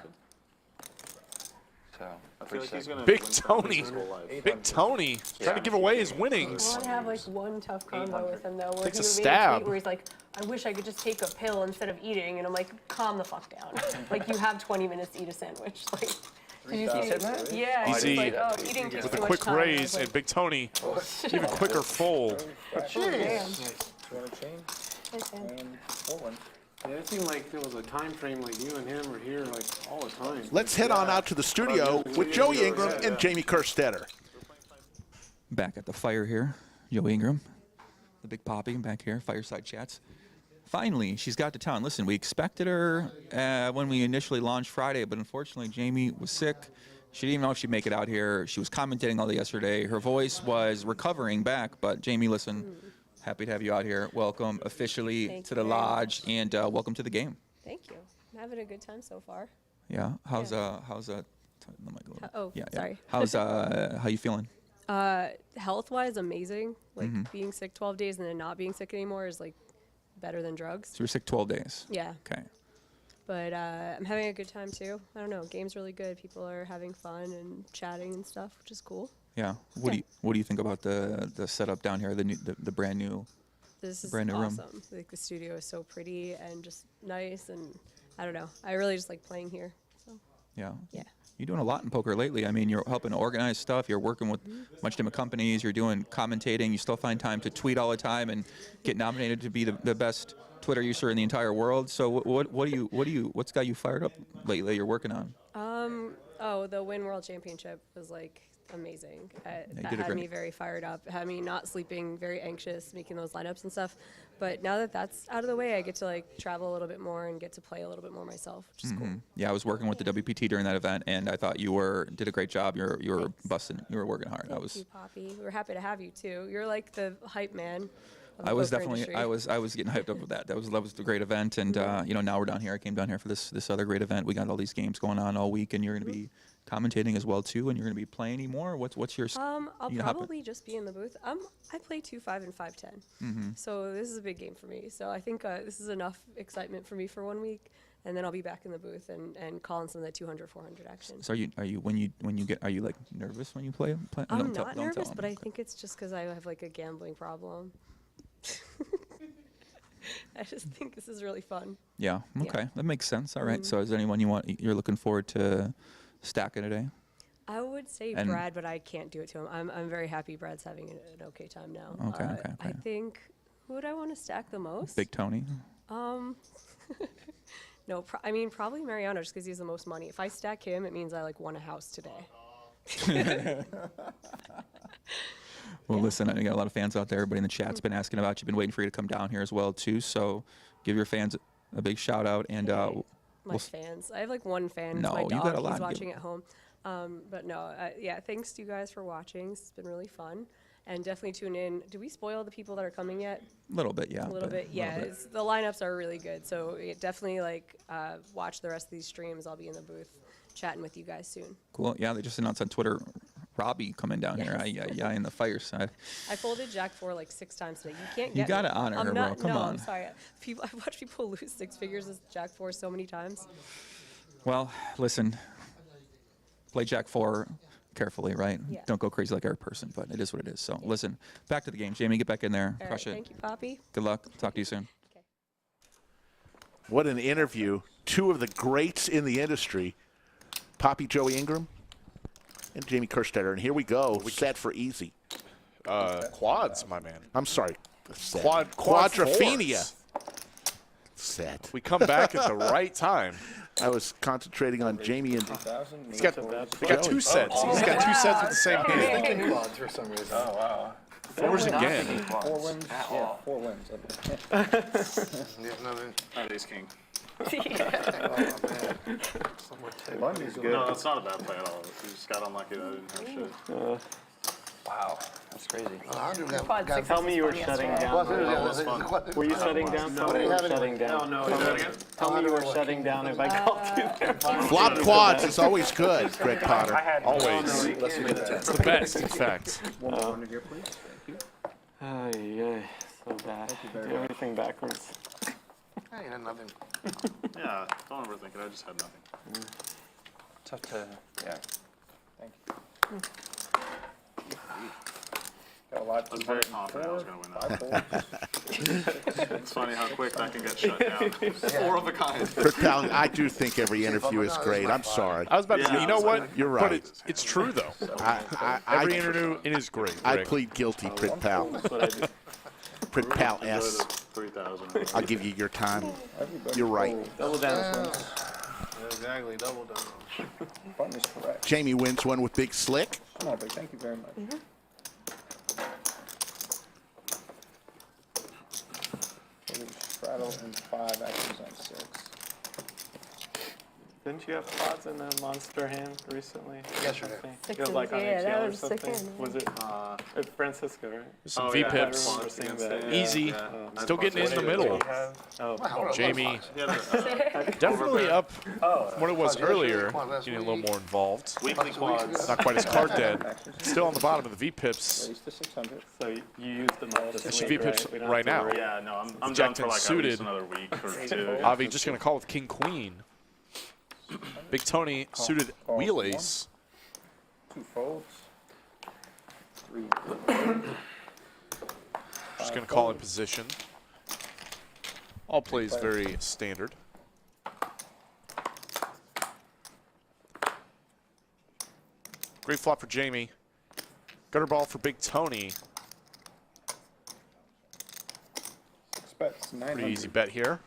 [SPEAKER 5] So,
[SPEAKER 10] I feel like he's gonna
[SPEAKER 2] Big
[SPEAKER 10] win
[SPEAKER 2] Tony.
[SPEAKER 10] his whole life.
[SPEAKER 2] Big Tony. Trying to give away his
[SPEAKER 6] I
[SPEAKER 2] winnings.
[SPEAKER 6] want to have like one tough combo with him though, where
[SPEAKER 2] Takes
[SPEAKER 6] he
[SPEAKER 2] a
[SPEAKER 6] would be
[SPEAKER 2] stab.
[SPEAKER 6] where he's like, I wish I could just take a pill instead of eating, and I'm like, calm the fuck down. Like you have 20 minutes to eat a sandwich. Like, did you see
[SPEAKER 5] said that?
[SPEAKER 6] Yeah, he's
[SPEAKER 2] Easy
[SPEAKER 6] like, oh, eating takes
[SPEAKER 2] with
[SPEAKER 6] too
[SPEAKER 2] a
[SPEAKER 6] much
[SPEAKER 2] quick
[SPEAKER 6] time. I was
[SPEAKER 2] raise,
[SPEAKER 6] like,
[SPEAKER 2] and Big Tony even quicker fold.
[SPEAKER 6] Jeez.
[SPEAKER 8] 200 chain
[SPEAKER 6] Thanks, man.
[SPEAKER 8] and 4-1.
[SPEAKER 16] Yeah, it seemed like there was a time frame like you and him were here like all the time.
[SPEAKER 1] Let's head on out to the studio with Joey Ingram and Jamie Kerstetter.
[SPEAKER 3] Back at the fire here, Joey Ingram, the big poppy back here, Fireside Chats. Finally, she's got to town. Listen, we expected her when we initially launched Friday, but unfortunately, Jamie was sick. She didn't even know if she'd make it out here. She was commentating all day yesterday. Her voice was recovering back, but Jamie, listen, happy to have you out here. Welcome officially
[SPEAKER 6] Thank
[SPEAKER 3] to
[SPEAKER 6] you
[SPEAKER 3] the
[SPEAKER 6] very
[SPEAKER 3] Lodge, and welcome to the game.
[SPEAKER 6] Thank you. I'm having a good time so far.
[SPEAKER 3] Yeah. How's
[SPEAKER 6] Yeah.
[SPEAKER 3] the mic a little-
[SPEAKER 6] Oh,
[SPEAKER 3] yeah,
[SPEAKER 6] sorry.
[SPEAKER 3] How's how you feeling?
[SPEAKER 6] Health-wise, amazing. Like being sick 12 days and then not being sick anymore is like better than drugs.
[SPEAKER 3] So you're sick 12 days.
[SPEAKER 6] Yeah.
[SPEAKER 3] Okay.
[SPEAKER 6] But I'm having a good time too. I don't know. Game's really good. People are having fun and chatting and stuff, which is cool.
[SPEAKER 3] Yeah. What do you think about the setup down here? The brand new.
[SPEAKER 6] This is
[SPEAKER 3] brand new
[SPEAKER 6] awesome.
[SPEAKER 3] room.
[SPEAKER 6] Like the studio is so pretty and just nice, and I don't know. I really just like playing here. So.
[SPEAKER 3] Yeah.
[SPEAKER 6] Yeah.
[SPEAKER 3] You're doing a lot in poker lately. I mean, you're helping organize stuff. You're working with a bunch of different companies. You're doing commentating. You still find time to tweet all the time and get nominated to be the best Twitter user in the entire world. So what's got you fired up lately? You're working on?
[SPEAKER 6] The Win World Championship was like amazing. That
[SPEAKER 3] did
[SPEAKER 6] had
[SPEAKER 3] great.
[SPEAKER 6] me very fired up. Had me not sleeping, very anxious, making those lineups and stuff. But now that that's out of the way, I get to like travel a little bit more and get to play a little bit more myself, which is cool.
[SPEAKER 3] Yeah, I was working with the WPT during that event, and I thought you did a great job. You were busting. You were working hard.
[SPEAKER 6] Thank you, Poppy. We're happy to have you too. You're like the hype man.
[SPEAKER 3] I was definitely I was getting hyped up with that. That was a great event, and now we're down here. I came down here for this other great event. We got all these games going on all week, and you're going to be commentating as well too, and you're going to be playing any more. What's your?
[SPEAKER 6] I'll probably just be in the booth. I play 2-5 and 5-10, so this is a big game for me. So I think this is enough excitement for me for 1 week, and then I'll be back in the booth and calling some of the 200, 400 action.
[SPEAKER 3] So are you when you get are you like nervous when you play?
[SPEAKER 6] I'm not nervous, but I think it's just because I have like a gambling problem. I just think this is really fun.
[SPEAKER 3] Yeah. Okay. That makes sense. All right. So is there anyone you're looking forward to stacking today?
[SPEAKER 6] I would say Brad, but I can't do it to him. I'm very happy Brad's having an okay time now.
[SPEAKER 3] Okay.
[SPEAKER 6] I think who would I want to stack the most?
[SPEAKER 3] Big Tony.
[SPEAKER 6] No, probably Mariano, just because he has the most money. If I stack him, it means I like won a house today.
[SPEAKER 3] Well, listen, I got a lot of fans out there. Everybody in the chat's been asking about you. Been waiting for you to come down here as well, too. So give your fans a big shout out. And
[SPEAKER 6] my fans. I have like one fan.
[SPEAKER 3] No,
[SPEAKER 6] my dog.
[SPEAKER 3] you got a lot.
[SPEAKER 6] He's watching at home. But no, thanks to you guys for watching. It's been really fun. And definitely tune in. Do we spoil the people that are coming yet?
[SPEAKER 3] A little bit, yeah.
[SPEAKER 6] A little bit, yeah. The lineups are really good. So definitely watch the rest of these streams. I'll be in the booth chatting with you guys soon.
[SPEAKER 3] Cool. Yeah, they just announced on Twitter Robbie coming down here. Yeah, in the Fireside.
[SPEAKER 6] I folded Jack 4 like 6 times today. You can't get
[SPEAKER 3] You got to
[SPEAKER 6] me.
[SPEAKER 3] honor her,
[SPEAKER 6] not,
[SPEAKER 3] bro. Come
[SPEAKER 6] no,
[SPEAKER 3] on.
[SPEAKER 6] I'm sorry. I've watched people lose 6 figures with Jack 4 so many times.
[SPEAKER 3] Well, listen. Play Jack 4 carefully, right?
[SPEAKER 6] Yeah.
[SPEAKER 3] Don't go crazy like every person, but it is what it is. So listen, back to the game. Jamie, get back in there.
[SPEAKER 6] All
[SPEAKER 3] Crush
[SPEAKER 6] right,
[SPEAKER 3] it.
[SPEAKER 6] thank you, Poppy.
[SPEAKER 3] Good luck. Talk to you soon.
[SPEAKER 1] What an interview. 2 of the greats in the industry, Poppy Joey Ingram and Jamie Kerstetter. And here we go, set for easy.
[SPEAKER 2] Quads, my man.
[SPEAKER 1] I'm sorry.
[SPEAKER 2] Quadrophenia.
[SPEAKER 1] Set.
[SPEAKER 2] We come back at the right time.
[SPEAKER 1] I was concentrating on Jamie and
[SPEAKER 2] They got 2 sets. He's got 2 sets with the same
[SPEAKER 9] I was
[SPEAKER 2] hand.
[SPEAKER 9] thinking quads for some reason.
[SPEAKER 12] Oh, wow.
[SPEAKER 2] 4s again.
[SPEAKER 8] 4 wins. Yeah, 4 wins.
[SPEAKER 10] Not ace king.
[SPEAKER 12] Bundy's good.
[SPEAKER 10] No, that's not a bad play at all. You just got unlucky that I didn't have shit.
[SPEAKER 5] Wow, that's crazy.
[SPEAKER 12] Tell me you were shutting down. Were you shutting down? Tell me you were shutting down. Tell me you were shutting down if I called you.
[SPEAKER 1] flop quads is always good, Greg Potter.
[SPEAKER 2] Always. It's the best, in fact.
[SPEAKER 12] Yeah, so bad. Do everything backwards.
[SPEAKER 4] Hey, you had nothing.
[SPEAKER 10] Yeah, don't overthink it. I just had nothing.
[SPEAKER 5] Tough to, yeah.
[SPEAKER 8] Thank you. Got a lot
[SPEAKER 10] I was very confident I was going to win that. It's funny how quick that can get shut down. 4 of a kind.
[SPEAKER 1] Chris Powell, I do think every interview is great. I'm sorry.
[SPEAKER 2] I was about to say, you know what?
[SPEAKER 1] You're right.
[SPEAKER 2] But it's true, though.
[SPEAKER 1] Every
[SPEAKER 2] interview, it is great.
[SPEAKER 1] I plead guilty, Prit Pal. Prit Pal S.
[SPEAKER 10] 3,000.
[SPEAKER 1] I'll give you your time. You're right.
[SPEAKER 12] Double down.
[SPEAKER 16] Exactly, double down.
[SPEAKER 8] Button is correct.
[SPEAKER 1] Jamie wins one with Big Slick.
[SPEAKER 8] No, but thank you very much. Straddle and 5 actions on 6.
[SPEAKER 12] Didn't you have pods in a monster hand recently?
[SPEAKER 4] Yesterday.
[SPEAKER 12] You have like on
[SPEAKER 6] Yeah, that
[SPEAKER 12] HL or
[SPEAKER 6] was a sick
[SPEAKER 12] something?
[SPEAKER 6] hand,
[SPEAKER 12] Was it Francisco, right?
[SPEAKER 2] Some V-pips. Easy. Still getting in the middle.
[SPEAKER 12] Oh,
[SPEAKER 2] Jamie definitely up from what it was earlier, getting a little more involved.
[SPEAKER 10] Weekly quads.
[SPEAKER 2] Not quite as card dead. Still on the bottom of the V-pips.
[SPEAKER 12] so you used them all this
[SPEAKER 2] That's
[SPEAKER 12] week,
[SPEAKER 2] V-pips
[SPEAKER 12] right? We don't
[SPEAKER 2] right
[SPEAKER 12] have to
[SPEAKER 2] now.
[SPEAKER 12] worry.
[SPEAKER 10] Yeah, no, I'm
[SPEAKER 2] Jack
[SPEAKER 10] done for
[SPEAKER 2] 10
[SPEAKER 10] like at
[SPEAKER 2] suited.
[SPEAKER 10] least another week or two.
[SPEAKER 2] Avi just going to call with King Queen. Big Tony suited wheel ace.
[SPEAKER 8] 2 folds. 3.
[SPEAKER 2] Just going to call in position. All plays very standard. Great flop for Jamie. Gutter ball for Big Tony.
[SPEAKER 8] 6 bets. 900.
[SPEAKER 2] Pretty easy bet here.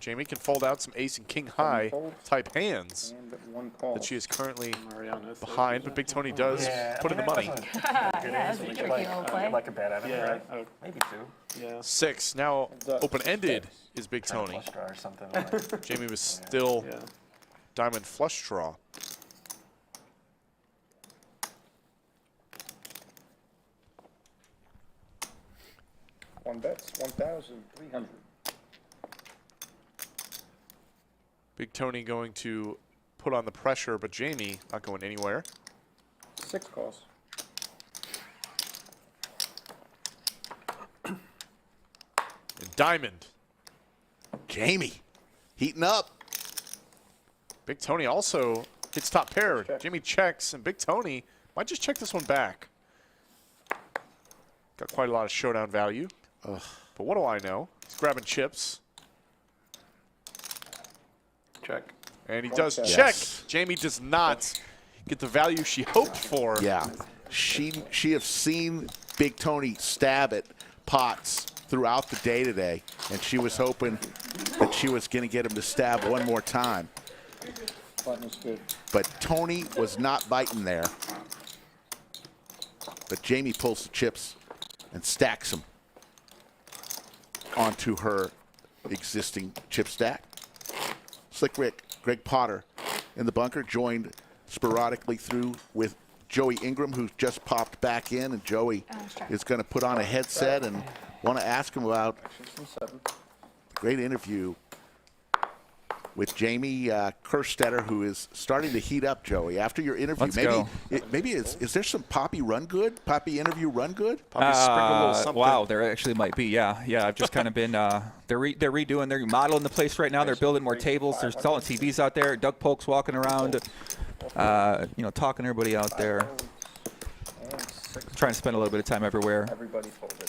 [SPEAKER 2] Jamie can fold out some ace and king high type hands
[SPEAKER 8] And 1 call.
[SPEAKER 2] that she is currently
[SPEAKER 12] Mariano, so
[SPEAKER 2] behind, but Big Tony does put in the money.
[SPEAKER 6] Yeah, that's a tricky little play.
[SPEAKER 7] Like a bad enemy,
[SPEAKER 12] Yeah.
[SPEAKER 7] right?
[SPEAKER 12] Oh,
[SPEAKER 7] Maybe 2.
[SPEAKER 12] yeah.
[SPEAKER 2] 6. Now open-ended is Big Tony.
[SPEAKER 7] Flush draw or something. Like.
[SPEAKER 2] Jamie was still
[SPEAKER 12] Yeah.
[SPEAKER 2] diamond flush draw.
[SPEAKER 8] One bets. 1,300.
[SPEAKER 2] Big Tony going to put on the pressure, but Jamie not going anywhere.
[SPEAKER 8] 6 calls.
[SPEAKER 2] And diamond.
[SPEAKER 1] Jamie heating up.
[SPEAKER 2] Big Tony also hits top pair. Jamie checks, and Big Tony might just check this one back. Got quite a lot of showdown value.
[SPEAKER 1] Ugh.
[SPEAKER 2] But what do I know? He's grabbing chips.
[SPEAKER 12] Check.
[SPEAKER 2] And he does
[SPEAKER 1] Yes.
[SPEAKER 2] check. Jamie does not get the value she hoped for.
[SPEAKER 1] Yeah, she have seen Big Tony stab at pots throughout the day today, and she was hoping that she was going to get him to stab one more time.
[SPEAKER 8] Button is good.
[SPEAKER 1] But Tony was not biting there. But Jamie pulls the chips and stacks them onto her existing chip stack. Slick Rick, Greg Potter in the bunker, joined sporadically through with Joey Ingram, who's just popped back in, and Joey is going to put on a headset and want to ask him about the great interview with Jamie Kerstetter, who is starting to heat up, Joey. After your interview,
[SPEAKER 3] Let's go.
[SPEAKER 1] maybe is there some Poppy run good? Poppy interview run good?
[SPEAKER 2] Poppy sprinkle a little something.
[SPEAKER 3] Wow, there actually might be. Yeah. I've just kind of been. They're redoing. They're modeling the place right now. They're building more tables. They're installing TVs out there. Doug Polk's walking around, talking to everybody out there. Trying to spend a little bit of time everywhere.
[SPEAKER 8] Everybody folded.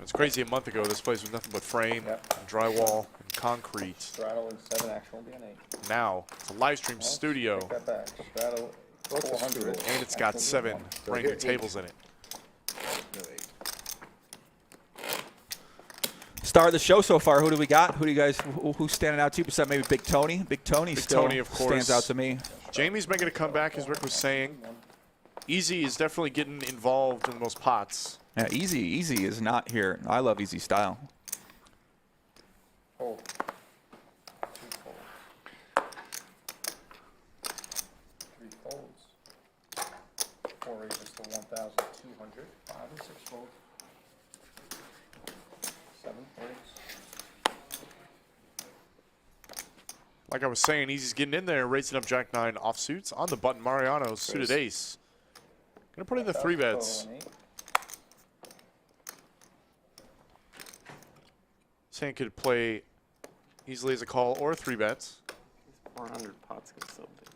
[SPEAKER 2] It's crazy. A month ago, this place was nothing but frame, and drywall, and concrete.
[SPEAKER 8] Straddle and 7 actual be an 8.
[SPEAKER 2] Now it's a live stream studio,
[SPEAKER 8] Take that back. Straddle 400.
[SPEAKER 2] and it's got 7 brand new tables in it.
[SPEAKER 3] Star of the show so far. Who do we got? Who do you guys? Who's standing out to you? Besides maybe Big Tony. Big Tony
[SPEAKER 2] Big
[SPEAKER 3] still
[SPEAKER 2] Tony, of course,
[SPEAKER 3] stands out to me.
[SPEAKER 2] Jamie's making a comeback, as Rick was saying. Easy is definitely getting involved in most pots.
[SPEAKER 3] Yeah, Easy is not here. I love Easy style.
[SPEAKER 8] Fold. 2 fold. 3 folds. 4 raises to 1,200. 5 and 6 folds. 7 folds.
[SPEAKER 2] Like I was saying, Easy's getting in there, raising up Jack 9 offsuits on the button. Mariano suited ace. Gonna put in the 3 bets. Saying could play easily as a call or 3 bets.
[SPEAKER 12] 400 pots get so big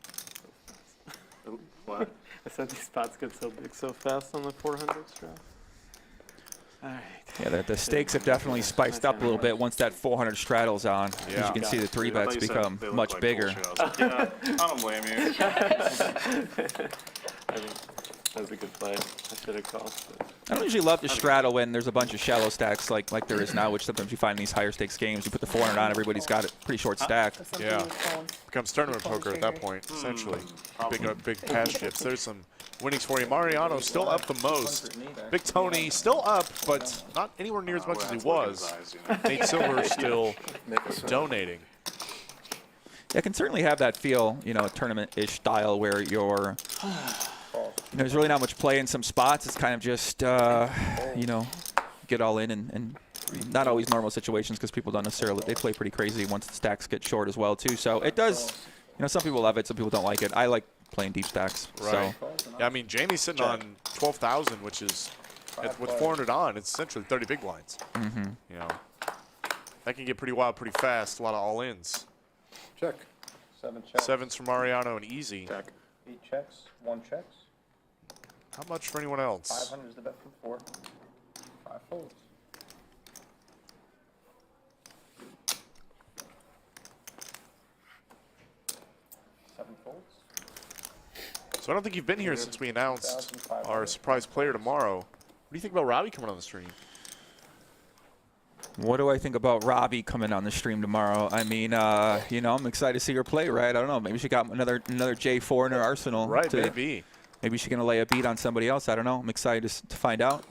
[SPEAKER 12] so fast. What? I said these pots get so big so fast on the 400 straw. All right.
[SPEAKER 3] Yeah, the stakes have definitely spiced up a little bit once that 400 straddles on.
[SPEAKER 2] Yeah.
[SPEAKER 3] As you can see, the 3 bets become much bigger.
[SPEAKER 10] I don't blame you.
[SPEAKER 12] I think that was a good play. I should have called.
[SPEAKER 3] I don't usually love to straddle when there's a bunch of shallow stacks like there is now, which sometimes you find in these higher stakes games. You put the 400 on, everybody's got a pretty short stack.
[SPEAKER 2] Yeah, becomes tournament poker at that point, essentially. Big cash chips. There's some winnings for you. Mariano still up the most. Big Tony still up, but not anywhere near as much as he was. Nate Silver still donating.
[SPEAKER 3] Yeah, it can certainly have that feel, you know, tournament-ish style where you're, there's really not much play in some spots. It's kind of just, you know, get all in and not always normal situations because people don't necessarily, they play pretty crazy once the stacks get short as well, too. So it does, you know, some people love it, some people don't like it. I like playing deep stacks.
[SPEAKER 2] Right.
[SPEAKER 3] So.
[SPEAKER 2] Yeah, I mean, Jamie's sitting on 12,000, which is, with 400 on, it's essentially 30 big blinds.
[SPEAKER 3] Mm-hmm.
[SPEAKER 2] You know, that can get pretty wild pretty fast. A lot of all-ins.
[SPEAKER 8] Check. 7 checks.
[SPEAKER 2] Sevens for Mariano and easy.
[SPEAKER 8] Check. 8 checks. 1 checks.
[SPEAKER 2] How much for anyone else?
[SPEAKER 8] 500 is the bet for 4. 5 folds.
[SPEAKER 2] So I don't think you've been here since we announced our surprise player tomorrow. What do you think about Robbie coming on the stream?
[SPEAKER 3] What do I think about Robbie coming on the stream tomorrow? I mean, you know, I'm excited to see her play, right? I don't know. Maybe she got another J4 in her arsenal.
[SPEAKER 2] Right, maybe.
[SPEAKER 3] Maybe she's going to lay a beat on somebody else. I don't know. I'm excited to find out.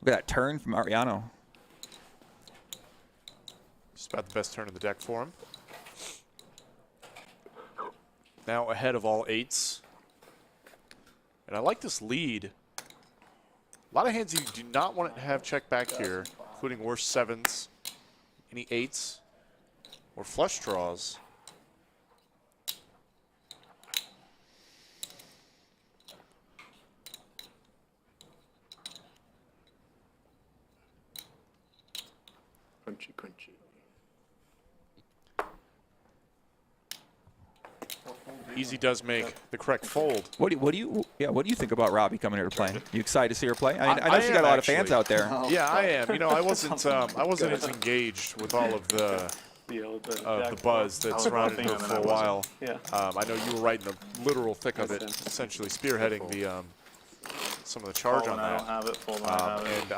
[SPEAKER 3] Look at that turn from Mariano.
[SPEAKER 2] Just about the best turn of the deck for him. Now ahead of all 8s. And I like this lead. A lot of hands you do not want to have check back here, including worse 7s, any 8s, or flush draws.
[SPEAKER 9] Crunchy, crunchy.
[SPEAKER 2] Easy does make the correct fold.
[SPEAKER 3] What do you think about Robbie coming here to play? You excited to see her play? I mean, I know she's got a lot of fans out there.
[SPEAKER 2] Yeah, I am. You know, I wasn't as engaged with all of the buzz that surrounded her for a while.
[SPEAKER 12] Yeah.
[SPEAKER 2] I know you were right in the literal thick of it, essentially spearheading the some of the charge on that.
[SPEAKER 12] I don't have it. Full I have it.
[SPEAKER 2] And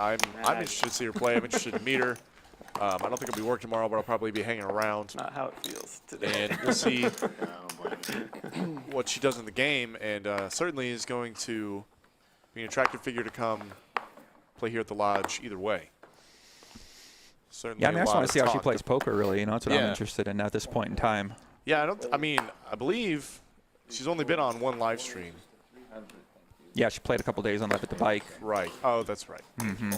[SPEAKER 2] I'm interested to see her play. I'm interested to meet her. I don't think I'll be working tomorrow, but I'll probably be hanging around.
[SPEAKER 12] Not how it feels today.
[SPEAKER 2] And we'll see what she does in the game, and certainly is going to be an attractive figure to come play here at the Lodge either way. Certainly
[SPEAKER 3] Yeah, I mean, I just want to see how she
[SPEAKER 2] talk.
[SPEAKER 3] plays poker, really. You know, that's what I'm interested in at this point in time.
[SPEAKER 2] Yeah, I believe she's only been on one live stream.
[SPEAKER 3] Yeah, she played a couple days on Live at the Bike.
[SPEAKER 2] Right. Oh, that's right.
[SPEAKER 3] Mm-hmm.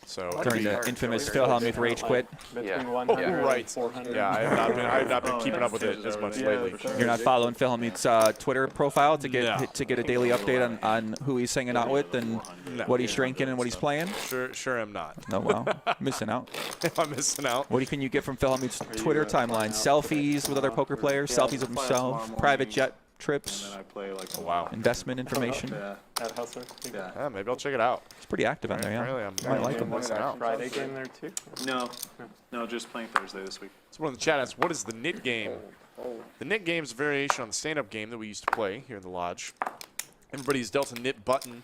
[SPEAKER 2] So
[SPEAKER 3] during the infamous Phil Hellmuth rage quit.
[SPEAKER 12] Between 100
[SPEAKER 2] right.
[SPEAKER 12] and 400.
[SPEAKER 2] Yeah, I have not been keeping up with it as much lately.
[SPEAKER 3] You're not following Phil Hellmuth's Twitter profile to get a daily update on who he's hanging out with and what he's drinking and what he's playing?
[SPEAKER 2] Sure am not.
[SPEAKER 3] No, well, missing out.
[SPEAKER 2] I'm missing out.
[SPEAKER 3] What can you get from Phil Hellmuth's Twitter timeline? Selfies with other poker players, selfies of himself, private jet trips.
[SPEAKER 12] And then I play like
[SPEAKER 3] Investment information.
[SPEAKER 12] At Hustler.
[SPEAKER 2] Yeah, maybe I'll check it out.
[SPEAKER 3] It's pretty active on there, yeah.
[SPEAKER 2] Apparently
[SPEAKER 3] You might like him.
[SPEAKER 2] missing out.
[SPEAKER 12] Friday game there too?
[SPEAKER 10] No, just playing Thursday this week.
[SPEAKER 2] Someone in the chat asks, what is the knit game? The knit game is a variation on the stand-up game that we used to play here in the Lodge. Everybody's dealt a knit button,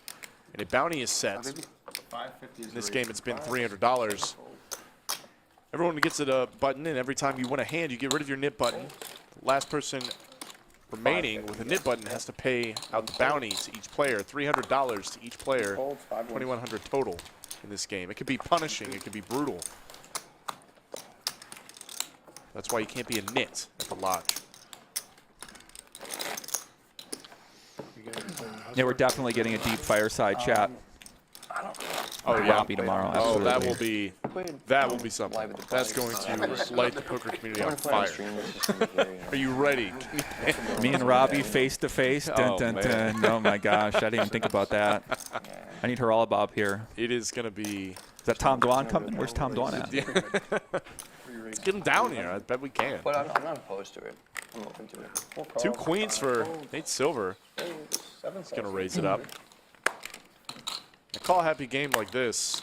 [SPEAKER 2] and a bounty is set. In this game, it's been $300. Everyone gets a button, and every time you win a hand, you get rid of your knit button. The last person remaining with a knit button has to pay out the bounty to each player, $300 to each player, $2,100 total in this game. It could be punishing, it could be brutal. That's why you can't be a nit at the Lodge.
[SPEAKER 3] Yeah, we're definitely getting a deep fireside chat.
[SPEAKER 2] Oh yeah,
[SPEAKER 3] Robbie tomorrow.
[SPEAKER 2] Oh,
[SPEAKER 3] Absolutely.
[SPEAKER 2] that will be something. That's going to light the poker community on fire. Are you ready?
[SPEAKER 3] Me and Robbie face to face. Dun, dun, dun. Oh my gosh, I didn't even think about that. I need her all above here.
[SPEAKER 2] It is going to be.
[SPEAKER 3] Is that Tom Dwan coming? Where's Tom Dwan at?
[SPEAKER 2] Let's get him down here. I bet we can.
[SPEAKER 5] But I'm not opposed to it. I'm open to it.
[SPEAKER 2] 2 queens for Nate Silver. He's going to raise it up. I call a happy game like this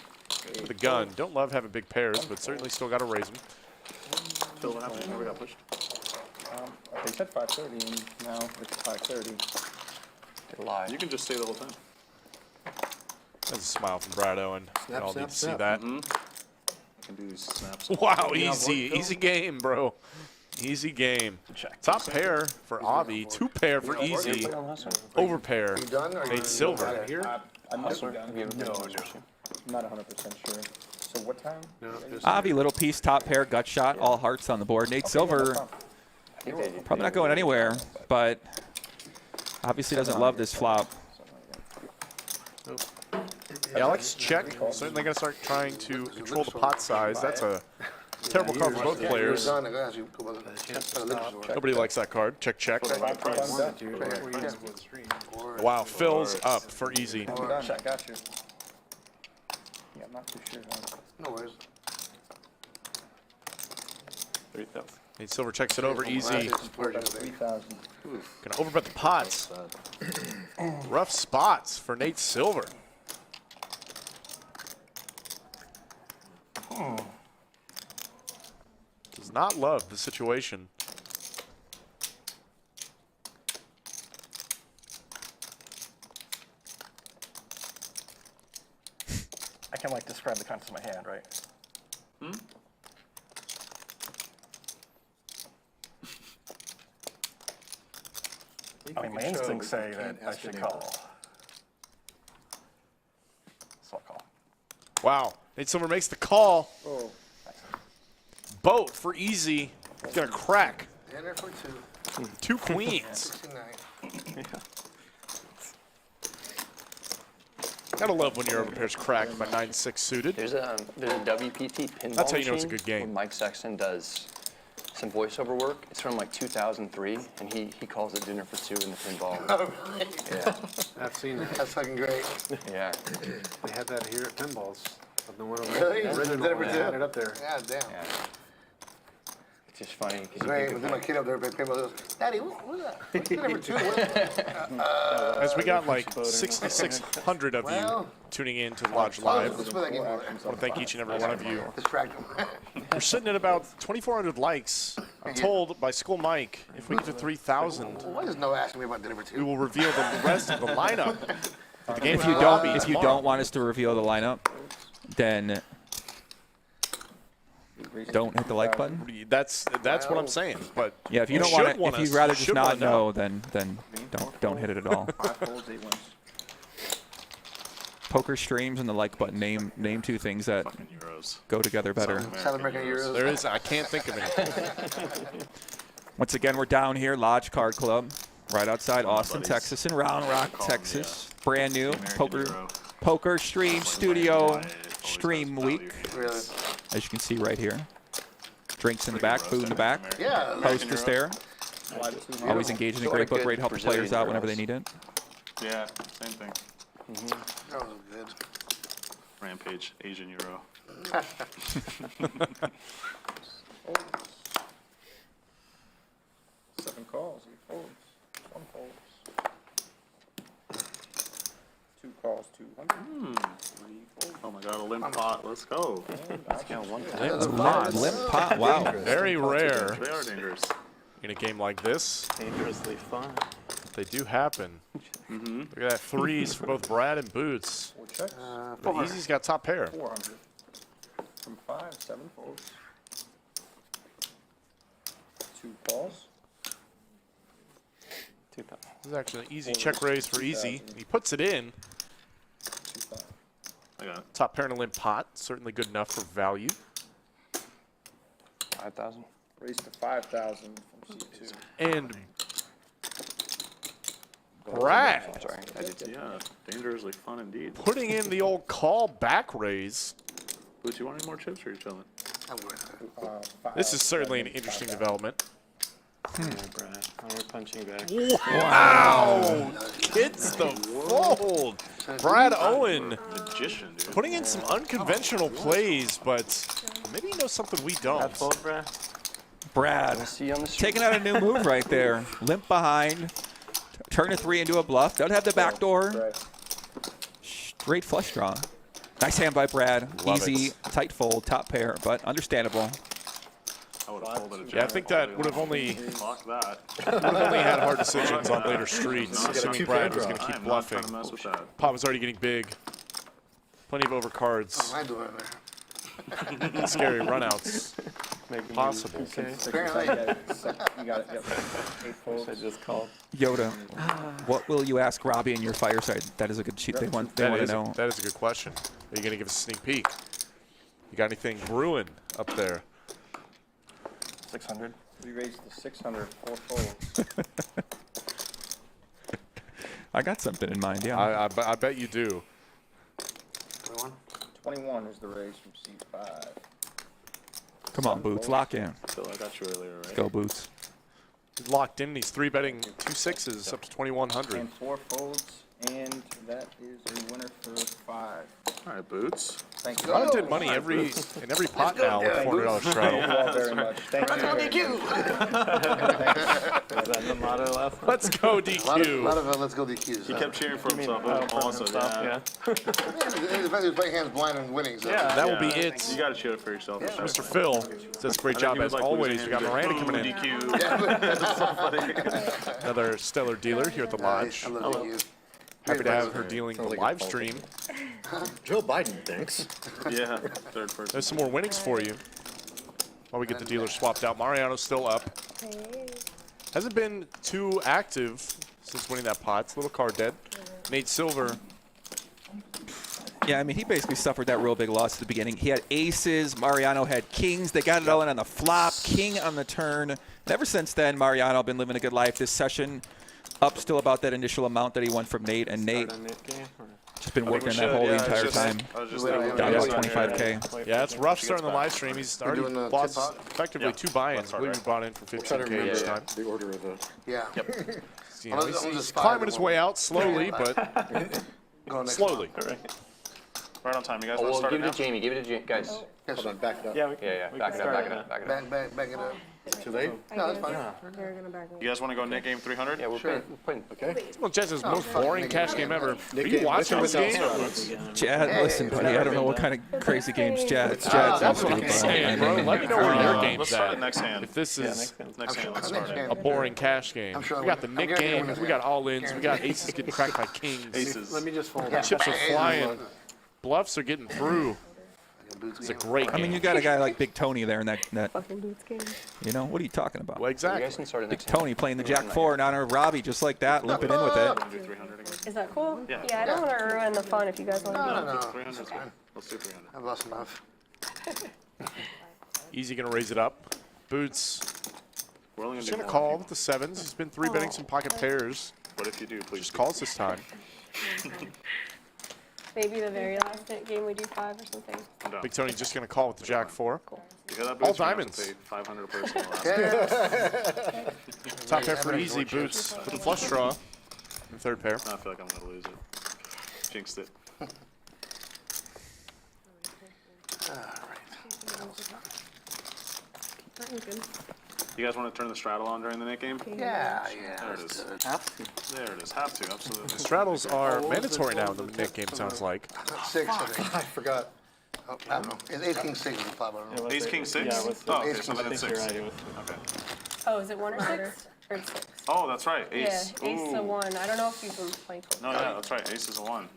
[SPEAKER 2] with a gun. Don't love having big pairs, but certainly still got to raise them.
[SPEAKER 10] Phil, what happened? Never got pushed.
[SPEAKER 8] They said 5:30, and now it's 5:30.
[SPEAKER 5] They lied.
[SPEAKER 10] You can just stay the whole time.
[SPEAKER 2] That's a smile from Brad Owen. We all need to see that.
[SPEAKER 10] I can do these snaps.
[SPEAKER 2] Wow, easy game, bro. Easy game. Top pair for Avi, 2 pair for easy. Over pair, Nate Silver.
[SPEAKER 8] I'm not 100% sure. So what time?
[SPEAKER 16] No, just
[SPEAKER 3] Avi, little piece, top pair, gut shot, all hearts on the board. Nate Silver, probably not going anywhere, but obviously doesn't love this flop.
[SPEAKER 2] Alex, check. Certainly going to start trying to control the pot size. That's a terrible card for both players. Nobody likes that card. Check, check. Wow, fills up for easy.
[SPEAKER 8] Check, got you. Yeah, I'm not too sure.
[SPEAKER 4] No worries.
[SPEAKER 12] 3,000.
[SPEAKER 2] Nate Silver checks it over easy.
[SPEAKER 8] 3,000.
[SPEAKER 2] Gonna overbet the pots. Rough spots for Nate Silver. Does not love the situation.
[SPEAKER 7] I can like describe the contents of my hand, right? I mean, my instincts say that I should call. So I'll call.
[SPEAKER 2] Wow, Nate Silver makes the call.
[SPEAKER 8] Oh.
[SPEAKER 2] Boat for easy. It's gonna crack.
[SPEAKER 4] Dinner for two.
[SPEAKER 2] 2 queens.
[SPEAKER 4] 69.
[SPEAKER 2] Gotta love when your overpair's cracked by 9-6 suited.
[SPEAKER 5] There's a WPT pinball
[SPEAKER 2] That's how you know it's a
[SPEAKER 5] machine
[SPEAKER 2] good game.
[SPEAKER 5] where Mike Sexton does some voiceover work. It's from like 2003, and he calls it Dinner for Two in the pinball.
[SPEAKER 4] Oh, really?
[SPEAKER 5] Yeah.
[SPEAKER 16] I've seen that.
[SPEAKER 4] That's fucking great.
[SPEAKER 5] Yeah.
[SPEAKER 16] They had that here at Pinballs. The one
[SPEAKER 4] Really?
[SPEAKER 16] original.
[SPEAKER 4] Dinner for
[SPEAKER 16] They
[SPEAKER 4] two?
[SPEAKER 16] had it up there.
[SPEAKER 4] God damn.
[SPEAKER 5] Yeah. It's just funny because
[SPEAKER 4] Great. With my kid up there, pinball goes, Daddy, what's that? What's dinner for two?
[SPEAKER 2] As we got like 6,600 of you tuning in to Lodge Live.
[SPEAKER 4] Let's put that game over
[SPEAKER 2] I want to thank each and every one of you.
[SPEAKER 4] Distract them.
[SPEAKER 2] We're sitting at about 2,400 likes. I'm told by School Mike, if we get to 3,000,
[SPEAKER 4] Why does no asking me about dinner for two?
[SPEAKER 2] we will reveal the rest of the lineup. For the game
[SPEAKER 3] If you don't want us to reveal the lineup, then don't hit the like button.
[SPEAKER 2] That's what I'm saying. But
[SPEAKER 3] Yeah, if you don't want it, if you'd rather just not know, then don't hit it at all.
[SPEAKER 8] 5 holes, 8 wins.
[SPEAKER 3] Poker streams and the like button. Name 2 things that go together better.
[SPEAKER 4] South American Euros.
[SPEAKER 2] There is. I can't think of anything.
[SPEAKER 3] Once again, we're down here, Lodge Card Club, right outside Austin, Texas, in Round Rock, Texas. Brand new poker stream studio stream week.
[SPEAKER 4] Really?
[SPEAKER 3] As you can see right here. Drinks in the back, food in the back.
[SPEAKER 4] Yeah.
[SPEAKER 3] Hostess there. Always engaging in a great book, ready to help the players out whenever they need it.
[SPEAKER 10] Yeah, same thing.
[SPEAKER 4] That was good.
[SPEAKER 10] Rampage, Asian Euro.
[SPEAKER 8] 7 calls, 8 folds, 1 folds. 2 calls, 200. 3 folds.
[SPEAKER 10] Oh my god, a limp pot. Let's go.
[SPEAKER 5] Let's go. One
[SPEAKER 3] Limp pot, wow.
[SPEAKER 2] Very rare
[SPEAKER 10] They are dangerous.
[SPEAKER 2] in a game like this.
[SPEAKER 12] Dangerously fun.
[SPEAKER 2] They do happen. Look at that, 3s for both Brad and Boots.
[SPEAKER 8] 4 checks,
[SPEAKER 2] But Easy's got top pair.
[SPEAKER 8] 400. From 5, 7 folds. 2 calls.
[SPEAKER 12] 2,000.
[SPEAKER 2] This is actually an easy check raise for Easy. He puts it in.
[SPEAKER 8] 2,000.
[SPEAKER 10] I got it.
[SPEAKER 2] Top pair and a limp pot. Certainly good enough for value.
[SPEAKER 5] 5,000.
[SPEAKER 8] Raise to 5,000 from C2.
[SPEAKER 2] And Brad
[SPEAKER 5] Sorry, I did too.
[SPEAKER 10] Yeah, dangerously fun indeed.
[SPEAKER 2] putting in the old call back raise.
[SPEAKER 10] Boots, you want any more chips or are you chilling?
[SPEAKER 4] I'm good.
[SPEAKER 2] This is certainly an interesting development.
[SPEAKER 12] Yeah, Brad. We're punching back.
[SPEAKER 2] Wow! Gets the fold. Brad Owen
[SPEAKER 10] Magician, dude.
[SPEAKER 2] putting in some unconventional plays, but maybe he knows something we don't.
[SPEAKER 12] That fold, Brad?
[SPEAKER 3] Brad
[SPEAKER 5] See you on the street.
[SPEAKER 3] taking out a new move right there. Limp behind. Turn a 3 into a bluff. Don't have the back door. Straight flush draw. Nice hand by Brad.
[SPEAKER 2] Love
[SPEAKER 3] Easy,
[SPEAKER 2] it.
[SPEAKER 3] tight fold, top pair, but understandable.
[SPEAKER 10] I would have folded a
[SPEAKER 2] Yeah, I think that would have only
[SPEAKER 10] Fuck that.
[SPEAKER 2] had hard decisions on later streets, assuming Brad was going to
[SPEAKER 10] I
[SPEAKER 2] keep
[SPEAKER 10] am not trying
[SPEAKER 2] bluffing.
[SPEAKER 10] to mess with that.
[SPEAKER 2] Pot was already getting big. Plenty of overcards.
[SPEAKER 4] What am I doing there?
[SPEAKER 2] Scary runouts.
[SPEAKER 12] Maybe
[SPEAKER 2] Possible.
[SPEAKER 4] Apparently.
[SPEAKER 8] You got it, yep. 8 folds.
[SPEAKER 12] I just called.
[SPEAKER 3] Yoda, what will you ask Robbie in your fireside? That is a good cheat. They want to know.
[SPEAKER 2] That is a good question. Are you going to give us a sneak peek? You got anything brewing up there?
[SPEAKER 7] 600.
[SPEAKER 8] We raised to 600, 4 folds.
[SPEAKER 3] I got something in mind, yeah.
[SPEAKER 2] I bet you do.
[SPEAKER 16] 21?
[SPEAKER 8] 21 is the raise from seat 5.
[SPEAKER 3] Come on, Boots, lock in.
[SPEAKER 10] Phil, I got you earlier, right?
[SPEAKER 3] Go, Boots.
[SPEAKER 2] He's locked in. He's 3-betting 2 6s up to 2,100.
[SPEAKER 8] And 4 folds, and that is a winner for 5.
[SPEAKER 10] All right, Boots.
[SPEAKER 8] Thank you.
[SPEAKER 2] Brad did money in every pot now with $400 straddle.
[SPEAKER 8] Thank you all very much. Thank you.
[SPEAKER 12] Was that the motto last night?
[SPEAKER 2] Let's go DQ.
[SPEAKER 4] A lot of let's go DQs.
[SPEAKER 10] He kept cheering for himself. Also, yeah.
[SPEAKER 4] The fact he was playing hands blind and winning. So.
[SPEAKER 10] Yeah,
[SPEAKER 2] That will be it.
[SPEAKER 10] You got to cheer for yourself.
[SPEAKER 4] Yeah.
[SPEAKER 2] Mr. Phil says great job as always. We got Miranda coming in.
[SPEAKER 10] DQ. That's so funny.
[SPEAKER 2] Another stellar dealer here at the lodge.
[SPEAKER 4] I love DQ.
[SPEAKER 2] Happy to have her dealing the live stream.
[SPEAKER 9] Joe Biden thinks.
[SPEAKER 10] Yeah, third person.
[SPEAKER 2] There's some more winnings for you while we get the dealer swapped out. Mariano's still up. Hasn't been too active since winning that pot. It's a little card dead. Nate Silver.
[SPEAKER 3] Yeah, I mean, he basically suffered that real big loss at the beginning. He had aces. Mariano had kings. They got it all in on the flop. King on the turn. And ever since then, Mariano been living a good life. This session, up still about that initial amount that he won from Nate. And Nate just been working that whole entire time. Down to 25K.
[SPEAKER 2] Yeah, it's rough starting the live stream. He's already lost effectively 2 buy-ins. I believe he bought in for 15K each time.
[SPEAKER 9] The order of the.
[SPEAKER 4] Yeah.
[SPEAKER 2] You know, he's climbing his way out slowly, but slowly.
[SPEAKER 10] Right on time. You guys
[SPEAKER 5] Oh,
[SPEAKER 10] want to
[SPEAKER 5] well,
[SPEAKER 10] start
[SPEAKER 5] give
[SPEAKER 10] it
[SPEAKER 5] it
[SPEAKER 10] now?
[SPEAKER 5] to Jamie. Give it to Jamie. Guys.
[SPEAKER 9] Hold on, back it up.
[SPEAKER 12] Yeah,
[SPEAKER 5] Yeah. Back it up. Back it up. Back it up.
[SPEAKER 4] Back it up.
[SPEAKER 9] Too late?
[SPEAKER 4] No, that's fine.
[SPEAKER 6] They're gonna back
[SPEAKER 10] You guys want to go net game 300?
[SPEAKER 5] Yeah, we're putting.
[SPEAKER 9] Okay.
[SPEAKER 2] Well, Jess's most boring cash game ever. Are
[SPEAKER 9] Nick
[SPEAKER 2] you
[SPEAKER 9] game,
[SPEAKER 2] watching
[SPEAKER 9] with
[SPEAKER 2] this
[SPEAKER 9] or
[SPEAKER 2] game?
[SPEAKER 9] without
[SPEAKER 3] Chad, listen, buddy, I don't know what kind of crazy games Chad's
[SPEAKER 2] That's what I'm
[SPEAKER 3] into,
[SPEAKER 2] saying,
[SPEAKER 3] but,
[SPEAKER 2] bro. Let me know where your
[SPEAKER 10] Let's
[SPEAKER 2] game's
[SPEAKER 10] start
[SPEAKER 2] at.
[SPEAKER 10] it next hand.
[SPEAKER 2] If this is
[SPEAKER 10] Next hand, let's start it.
[SPEAKER 2] a boring cash game.
[SPEAKER 4] I'm sure
[SPEAKER 2] We got the
[SPEAKER 4] I'm
[SPEAKER 2] Nick
[SPEAKER 4] guaranteeing
[SPEAKER 2] games,
[SPEAKER 4] we're
[SPEAKER 2] we got all-ins, we got aces getting cracked by kings.
[SPEAKER 10] Aces.
[SPEAKER 16] Let me just fold.
[SPEAKER 2] Chips are flying. Bluffs are getting through. It's a great game.
[SPEAKER 3] I mean, you got a guy like Big Tony there in that
[SPEAKER 6] fucking Boots game.
[SPEAKER 3] you know, what are you talking about?
[SPEAKER 2] Well,
[SPEAKER 5] You
[SPEAKER 2] exactly.
[SPEAKER 5] guys can start it
[SPEAKER 3] Big
[SPEAKER 5] next hand.
[SPEAKER 3] Tony playing the Jack 4 in honor of Robbie, just like that, limping in with it.
[SPEAKER 10] Do 300 again.
[SPEAKER 6] Is that cool?
[SPEAKER 10] Yeah.
[SPEAKER 6] I don't want to ruin the fun if you guys want to do it.
[SPEAKER 4] No.
[SPEAKER 10] 300 is fine. Let's do 300.
[SPEAKER 4] I've lost enough.
[SPEAKER 2] Easy gonna raise it up. Boots.
[SPEAKER 10] We're only
[SPEAKER 2] He's
[SPEAKER 10] going to
[SPEAKER 2] gonna
[SPEAKER 10] do
[SPEAKER 2] call with the 7s. He's been 3-betting some pocket pairs.
[SPEAKER 10] What if you do, please?
[SPEAKER 2] Just calls this time.
[SPEAKER 6] Maybe the very last game we do 5 or something.
[SPEAKER 10] I'm done.
[SPEAKER 2] Big Tony's just gonna call with the Jack 4.
[SPEAKER 10] You hear that,
[SPEAKER 2] All
[SPEAKER 10] Boots? We're gonna have
[SPEAKER 2] diamonds.
[SPEAKER 10] to pay 500 a person the last game.
[SPEAKER 2] Top pair for easy. Boots with the flush draw. And third pair.
[SPEAKER 10] I feel like I'm going to lose it. Jinxed it. You guys want to turn the straddle on during the net game?
[SPEAKER 4] Yeah.
[SPEAKER 10] There it is. There it is. Have to, absolutely.
[SPEAKER 2] Straddles are mandatory now in the Nick game, sounds like.
[SPEAKER 4] 6, I think.
[SPEAKER 9] I forgot.
[SPEAKER 4] Oh, I don't know. It's Ace King 6 is the flop. I don't know.
[SPEAKER 10] Ace King 6?
[SPEAKER 12] Yeah, what's the-
[SPEAKER 10] Oh, okay,
[SPEAKER 4] Ace
[SPEAKER 10] so
[SPEAKER 4] King
[SPEAKER 10] then it's
[SPEAKER 12] 6.
[SPEAKER 10] 6.
[SPEAKER 12] You're right,
[SPEAKER 10] Okay.
[SPEAKER 6] Oh, is it 1 or 6? Or it's 6?
[SPEAKER 10] Oh, that's right.
[SPEAKER 6] Yeah,
[SPEAKER 10] Ace.
[SPEAKER 6] ace to
[SPEAKER 10] Ooh.
[SPEAKER 6] 1. I don't know if you've been playing close.
[SPEAKER 10] No, yeah, that's right. Ace is a 1.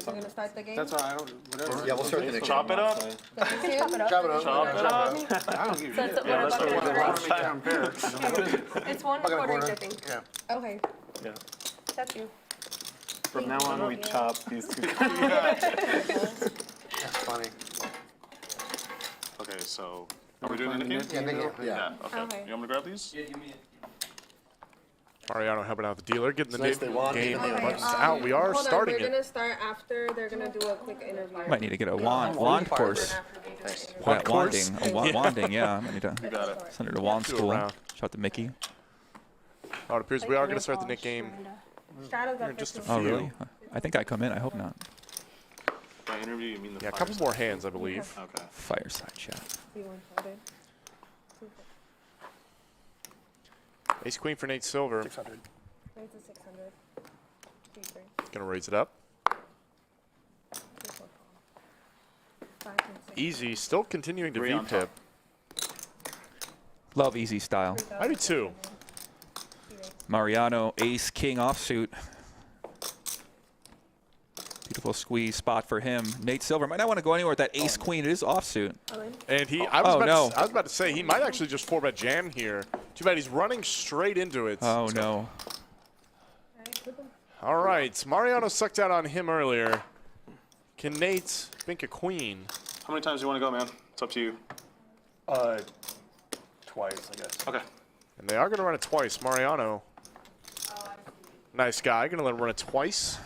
[SPEAKER 6] gonna start the game?
[SPEAKER 16] That's why I don't. Whatever.
[SPEAKER 9] Yeah, we'll start the next
[SPEAKER 10] Chop it up.
[SPEAKER 6] Chop it up.
[SPEAKER 4] Chop it up.
[SPEAKER 10] Chop it up.
[SPEAKER 16] I don't give
[SPEAKER 6] So
[SPEAKER 16] a
[SPEAKER 6] it's
[SPEAKER 16] shit.
[SPEAKER 6] what
[SPEAKER 10] let's
[SPEAKER 6] about
[SPEAKER 10] start with
[SPEAKER 6] the
[SPEAKER 10] the
[SPEAKER 6] It's 1 I think.
[SPEAKER 4] Yeah.
[SPEAKER 6] Okay.
[SPEAKER 12] Yeah.
[SPEAKER 6] That's you.
[SPEAKER 12] From now on, we chop these two.
[SPEAKER 4] That's funny.
[SPEAKER 10] Okay, so are we doing the Nick
[SPEAKER 4] Yeah,
[SPEAKER 10] game?
[SPEAKER 4] Nick game.
[SPEAKER 10] Yeah. Okay.
[SPEAKER 6] Okay.
[SPEAKER 10] You want me to grab these?
[SPEAKER 2] Mariano helping out the dealer, getting the
[SPEAKER 9] Nice, they want
[SPEAKER 2] game
[SPEAKER 9] even the
[SPEAKER 2] buttons out. We are starting
[SPEAKER 6] We're
[SPEAKER 2] it.
[SPEAKER 6] gonna start after they're gonna do a quick interview.
[SPEAKER 3] Might need to get a wand course.
[SPEAKER 2] Wand course?
[SPEAKER 3] Wanding, wanding, yeah. I might need to
[SPEAKER 10] You got it.
[SPEAKER 3] send her to wand
[SPEAKER 2] Do a
[SPEAKER 3] school.
[SPEAKER 2] round.
[SPEAKER 3] Shout out to Mickey.
[SPEAKER 2] Oh, it appears we are going to start the Nick game
[SPEAKER 6] Straddles
[SPEAKER 2] here
[SPEAKER 6] up
[SPEAKER 2] in just a
[SPEAKER 3] Oh,
[SPEAKER 2] few.
[SPEAKER 3] really? I think I come in. I hope not.
[SPEAKER 10] By interview, you mean the
[SPEAKER 2] Yeah, a couple
[SPEAKER 10] fireside?
[SPEAKER 2] more hands, I believe.
[SPEAKER 10] Okay.
[SPEAKER 3] Fireside chat.
[SPEAKER 2] Ace Queen for Nate Silver.
[SPEAKER 16] 600.
[SPEAKER 2] Gonna raise it up. Easy, still continuing to
[SPEAKER 10] Three on
[SPEAKER 2] V-pip.
[SPEAKER 3] Love easy style.
[SPEAKER 2] I do too.
[SPEAKER 3] Mariano, ace, king offsuit. Beautiful squeeze spot for him. Nate Silver might not want to go anywhere with that ace queen. It is offsuit.
[SPEAKER 2] And he, I was about to say, he might actually just 4-bet jam here. Too bad he's running straight into it.
[SPEAKER 3] Oh, no.
[SPEAKER 2] All right, Mariano sucked out on him earlier. Can Nate bink a queen?
[SPEAKER 10] How many times do you want to go, man? It's up to you.
[SPEAKER 7] Twice, I guess.
[SPEAKER 10] Okay.
[SPEAKER 2] And they are going to run it twice. Mariano, nice guy, going to let him run it twice.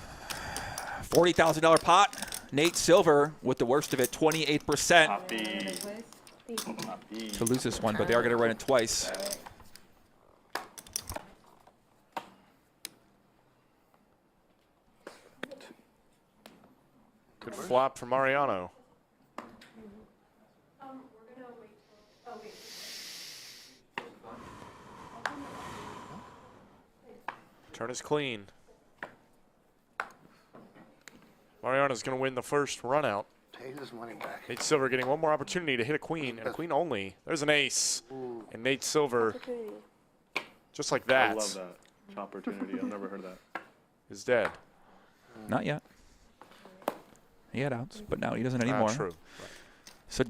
[SPEAKER 3] $40,000 pot. Nate Silver with the worst of it, 28%. To lose this one, but they are going to run it twice.
[SPEAKER 2] Good flop for Mariano. Turn is clean. Mariano's going to win the first run out.
[SPEAKER 4] Take his money back.
[SPEAKER 2] Nate Silver getting one more opportunity to hit a queen, and a queen only. There's an ace. And Nate Silver, just like that,
[SPEAKER 10] I love that opportunity. I've never heard of that.
[SPEAKER 2] is dead.
[SPEAKER 3] Not yet. He had outs, but now he doesn't anymore.
[SPEAKER 2] True.
[SPEAKER 3] So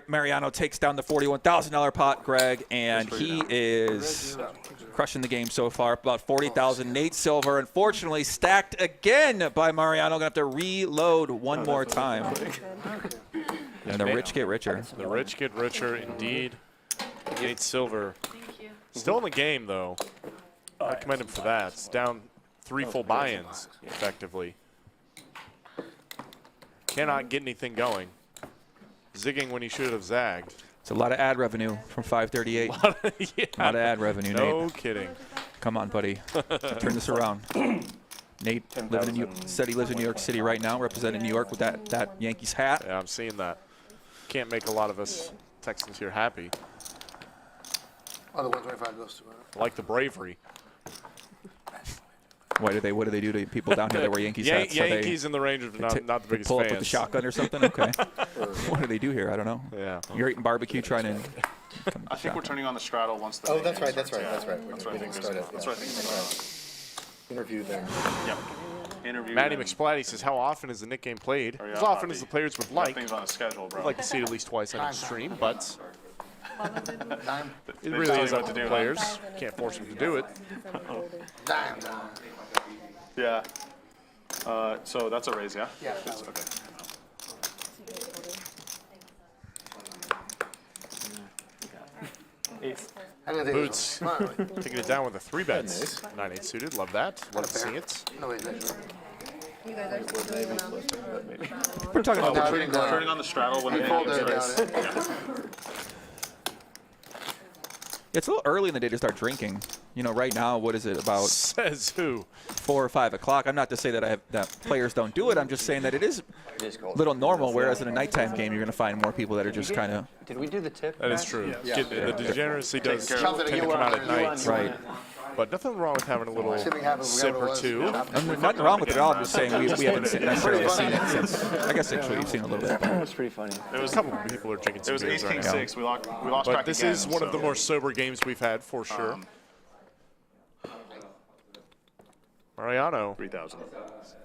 [SPEAKER 3] Mariano takes down the $41,000 pot, Greg, and he is crushing the game so far. About $40,000. Nate Silver, unfortunately, stacked again by Mariano. Gonna have to reload one more time. And the rich get richer.
[SPEAKER 2] The rich get richer, indeed. Nate Silver, still in the game though. I commend him for that. It's down 3 full buy-ins, effectively. Cannot get anything going. Zigging when he should have zagged.
[SPEAKER 3] It's a lot of ad revenue from 538. A lot of ad revenue, Nate.
[SPEAKER 2] No kidding.
[SPEAKER 3] Come on, buddy. Turn this around. Nate said he lives in New York City right now, representing New York with that Yankees hat.
[SPEAKER 2] Yeah, I'm seeing that. Can't make a lot of us Texans here happy.
[SPEAKER 4] Oh, the 125 goes to
[SPEAKER 2] I like the bravery.
[SPEAKER 3] What do they do to people down here that wear Yankees hats?
[SPEAKER 2] Yankees in the range of not the biggest
[SPEAKER 3] pull
[SPEAKER 2] fans.
[SPEAKER 3] up with the shotgun or something? Okay. What do they do here? I don't know.
[SPEAKER 2] Yeah.
[SPEAKER 3] You're eating barbecue trying to...
[SPEAKER 10] I think we're turning on the straddle once the.
[SPEAKER 9] Oh, that's right. That's right.
[SPEAKER 10] Yeah.
[SPEAKER 9] That's right.
[SPEAKER 10] That's what I think. That's what I think.
[SPEAKER 9] Interview them.
[SPEAKER 10] Yep. Interview.
[SPEAKER 2] Matty
[SPEAKER 10] them.
[SPEAKER 2] McSplatty says, how often is the Nick game played?
[SPEAKER 10] Hurry
[SPEAKER 2] As
[SPEAKER 10] up,
[SPEAKER 2] often
[SPEAKER 10] Avi.
[SPEAKER 2] as the players would
[SPEAKER 10] You got
[SPEAKER 2] like.
[SPEAKER 10] things on the schedule, bro.
[SPEAKER 2] I'd like to see it at least twice on each stream, but it
[SPEAKER 10] They
[SPEAKER 2] really
[SPEAKER 10] tell
[SPEAKER 2] is
[SPEAKER 10] you
[SPEAKER 2] up
[SPEAKER 10] what
[SPEAKER 2] to
[SPEAKER 10] to
[SPEAKER 2] the
[SPEAKER 10] do,
[SPEAKER 2] players.
[SPEAKER 10] huh?
[SPEAKER 2] Can't force them to do it.
[SPEAKER 10] Yeah. So that's a raise, yeah?
[SPEAKER 4] Yeah.
[SPEAKER 10] Okay.
[SPEAKER 12] Ace.
[SPEAKER 2] Boots taking it down with a 3-bet. 9-8 suited. Love that. Love to see it.
[SPEAKER 4] No, wait, that's
[SPEAKER 6] You guys are still doing them.
[SPEAKER 3] We're talking about
[SPEAKER 10] Turning on the straddle when the
[SPEAKER 3] It's a little early in the day to start drinking. You know, right now, what is it, about
[SPEAKER 2] Says who?
[SPEAKER 3] 4 or 5 o'clock? I'm not to say that that players don't do it. I'm just saying that it is a little normal, whereas in a nighttime game, you're going to find more people that are just kind of...
[SPEAKER 5] Did we do the tip?
[SPEAKER 2] That is true.
[SPEAKER 4] Yeah.
[SPEAKER 2] The degeneracy does
[SPEAKER 4] care
[SPEAKER 2] tend
[SPEAKER 4] of
[SPEAKER 2] to
[SPEAKER 4] it.
[SPEAKER 2] come out at night.
[SPEAKER 3] Right.
[SPEAKER 2] But nothing wrong with having a little sip or two.
[SPEAKER 3] Nothing wrong with it at all. I'm just saying we haven't necessarily seen it since... I guess actually we've seen it a little bit.
[SPEAKER 5] That was pretty funny.
[SPEAKER 2] There was a couple of people are drinking some
[SPEAKER 10] It was
[SPEAKER 2] beers
[SPEAKER 10] ace
[SPEAKER 2] right
[SPEAKER 10] king
[SPEAKER 2] now.
[SPEAKER 10] 6. We lost
[SPEAKER 2] But
[SPEAKER 10] track
[SPEAKER 2] this
[SPEAKER 10] again,
[SPEAKER 2] is one of the
[SPEAKER 10] so-
[SPEAKER 2] more sober games we've had for sure. Mariano
[SPEAKER 10] 3,000.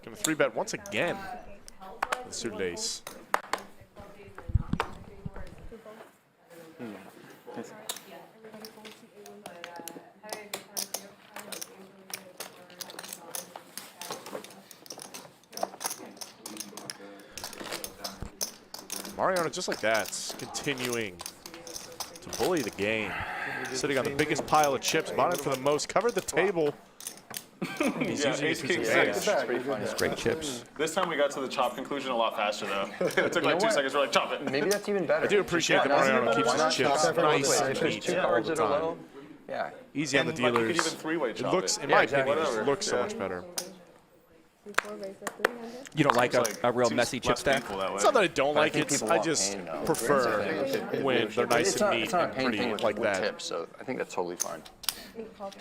[SPEAKER 2] going to 3-bet once again with suited ace. Mariano, just like that, continuing to bully the game. Sitting on the biggest pile of chips, bought it for the most, covered the table. He's
[SPEAKER 10] Yeah,
[SPEAKER 2] using
[SPEAKER 10] ace
[SPEAKER 2] his
[SPEAKER 10] king
[SPEAKER 2] advantage.
[SPEAKER 10] 6. It's pretty funny.
[SPEAKER 3] It's great chips.
[SPEAKER 10] This time we got to the chop conclusion a lot faster though. It took like 2 seconds. We're like, chop it.
[SPEAKER 5] Maybe that's even better.
[SPEAKER 2] I do appreciate that Mariano keeps his chips nice and
[SPEAKER 5] If there's
[SPEAKER 2] neat
[SPEAKER 5] 2
[SPEAKER 2] all
[SPEAKER 5] cards
[SPEAKER 2] the
[SPEAKER 5] that are
[SPEAKER 2] time.
[SPEAKER 5] low, yeah.
[SPEAKER 2] Easy on the
[SPEAKER 10] And, like, you could
[SPEAKER 2] dealers.
[SPEAKER 10] even three-way
[SPEAKER 2] It
[SPEAKER 10] chop
[SPEAKER 2] looks,
[SPEAKER 10] it.
[SPEAKER 2] in
[SPEAKER 10] Yeah,
[SPEAKER 2] my
[SPEAKER 10] exactly.
[SPEAKER 2] opinion, it
[SPEAKER 10] Whatever.
[SPEAKER 2] looks so
[SPEAKER 10] Yeah.
[SPEAKER 2] much better.
[SPEAKER 3] You don't like
[SPEAKER 10] Seems
[SPEAKER 3] a real
[SPEAKER 10] seems
[SPEAKER 3] messy chip
[SPEAKER 10] less
[SPEAKER 3] stack?
[SPEAKER 10] painful that way.
[SPEAKER 2] It's not that I don't
[SPEAKER 5] But I
[SPEAKER 2] like
[SPEAKER 5] think
[SPEAKER 2] it.
[SPEAKER 5] people
[SPEAKER 2] I
[SPEAKER 5] want
[SPEAKER 2] just
[SPEAKER 5] pain, though.
[SPEAKER 2] prefer when they're nice
[SPEAKER 5] It's
[SPEAKER 2] and
[SPEAKER 5] not,
[SPEAKER 2] neat
[SPEAKER 5] it's not a
[SPEAKER 2] and
[SPEAKER 5] pain
[SPEAKER 2] pretty
[SPEAKER 5] thing with,
[SPEAKER 2] like
[SPEAKER 5] with
[SPEAKER 2] that.
[SPEAKER 5] tips, so I think that's totally fine.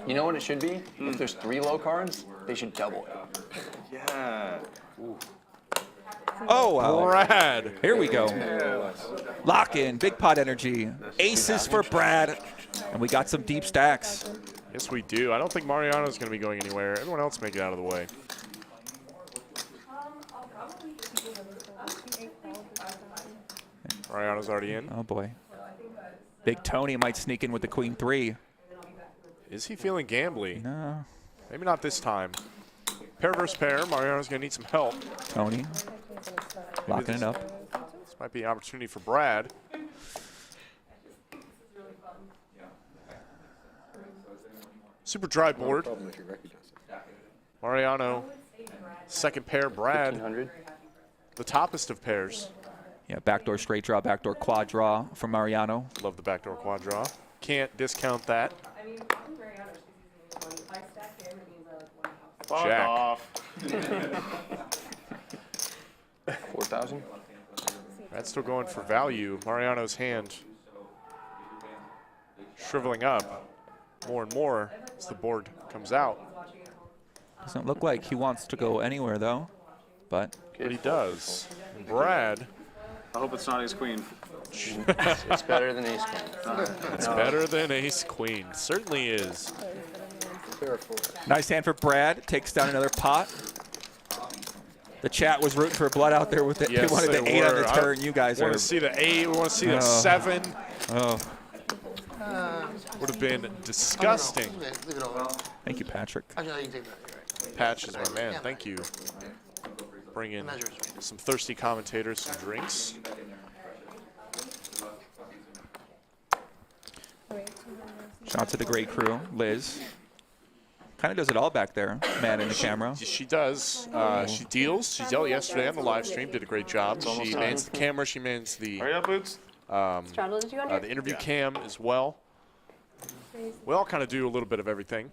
[SPEAKER 5] You know what it should be? If there's 3 low cards, they should double it.
[SPEAKER 10] Yeah.
[SPEAKER 3] Oh, wow.
[SPEAKER 2] Brad.
[SPEAKER 3] Here we go. Lock in, big pot energy. Aces for Brad. And we got some deep stacks.
[SPEAKER 2] Yes, we do. I don't think Mariano's going to be going anywhere. Everyone else make it out of the way. Mariano's already in.
[SPEAKER 3] Oh, boy. Big Tony might sneak in with the queen 3.
[SPEAKER 2] Is he feeling gambly?
[SPEAKER 3] No.
[SPEAKER 2] Maybe not this time. Pair versus pair. Mariano's going to need some help.
[SPEAKER 3] Tony. Locking it up.
[SPEAKER 2] This Might be an opportunity for Brad. Super dry board. Mariano, second pair. Brad,
[SPEAKER 5] 1500.
[SPEAKER 2] the toppest of pairs.
[SPEAKER 3] Yeah, backdoor straight draw, backdoor quad draw from Mariano.
[SPEAKER 2] Love the backdoor quad draw. Can't discount that.
[SPEAKER 10] Fuck
[SPEAKER 2] Jack.
[SPEAKER 10] off.
[SPEAKER 5] 4,000.
[SPEAKER 2] That's still going for value. Mariano's hand shriveling up more and more as the board comes out.
[SPEAKER 3] Doesn't look like he wants to go anywhere, though. But
[SPEAKER 2] he does. Brad.
[SPEAKER 10] I hope it's not ace queen.
[SPEAKER 5] It's better than ace queen.
[SPEAKER 2] It's better than ace queen. Certainly is.
[SPEAKER 3] Nice hand for Brad. Takes down another pot. The chat was rooting for blood out there with it.
[SPEAKER 2] Yes,
[SPEAKER 3] they wanted the
[SPEAKER 2] they
[SPEAKER 3] 8 on
[SPEAKER 2] were.
[SPEAKER 3] the turn. You guys
[SPEAKER 2] want
[SPEAKER 3] are.
[SPEAKER 2] to see the 8. We want to see the 7.
[SPEAKER 3] Oh.
[SPEAKER 2] Would have been disgusting.
[SPEAKER 4] Leave it all.
[SPEAKER 3] Thank you, Patrick.
[SPEAKER 4] Actually, you can take that. You're right.
[SPEAKER 2] Patch is my man. Thank you. Bring in some thirsty commentators, some drinks.
[SPEAKER 3] Shout out to the great crew, Liz. Kind of does it all back there, man in the camera.
[SPEAKER 2] She does. She deals. She dealt yesterday on the live stream. Did a great job. She mans the camera. She mans the the interview cam as well. We all kind of do a little bit of everything.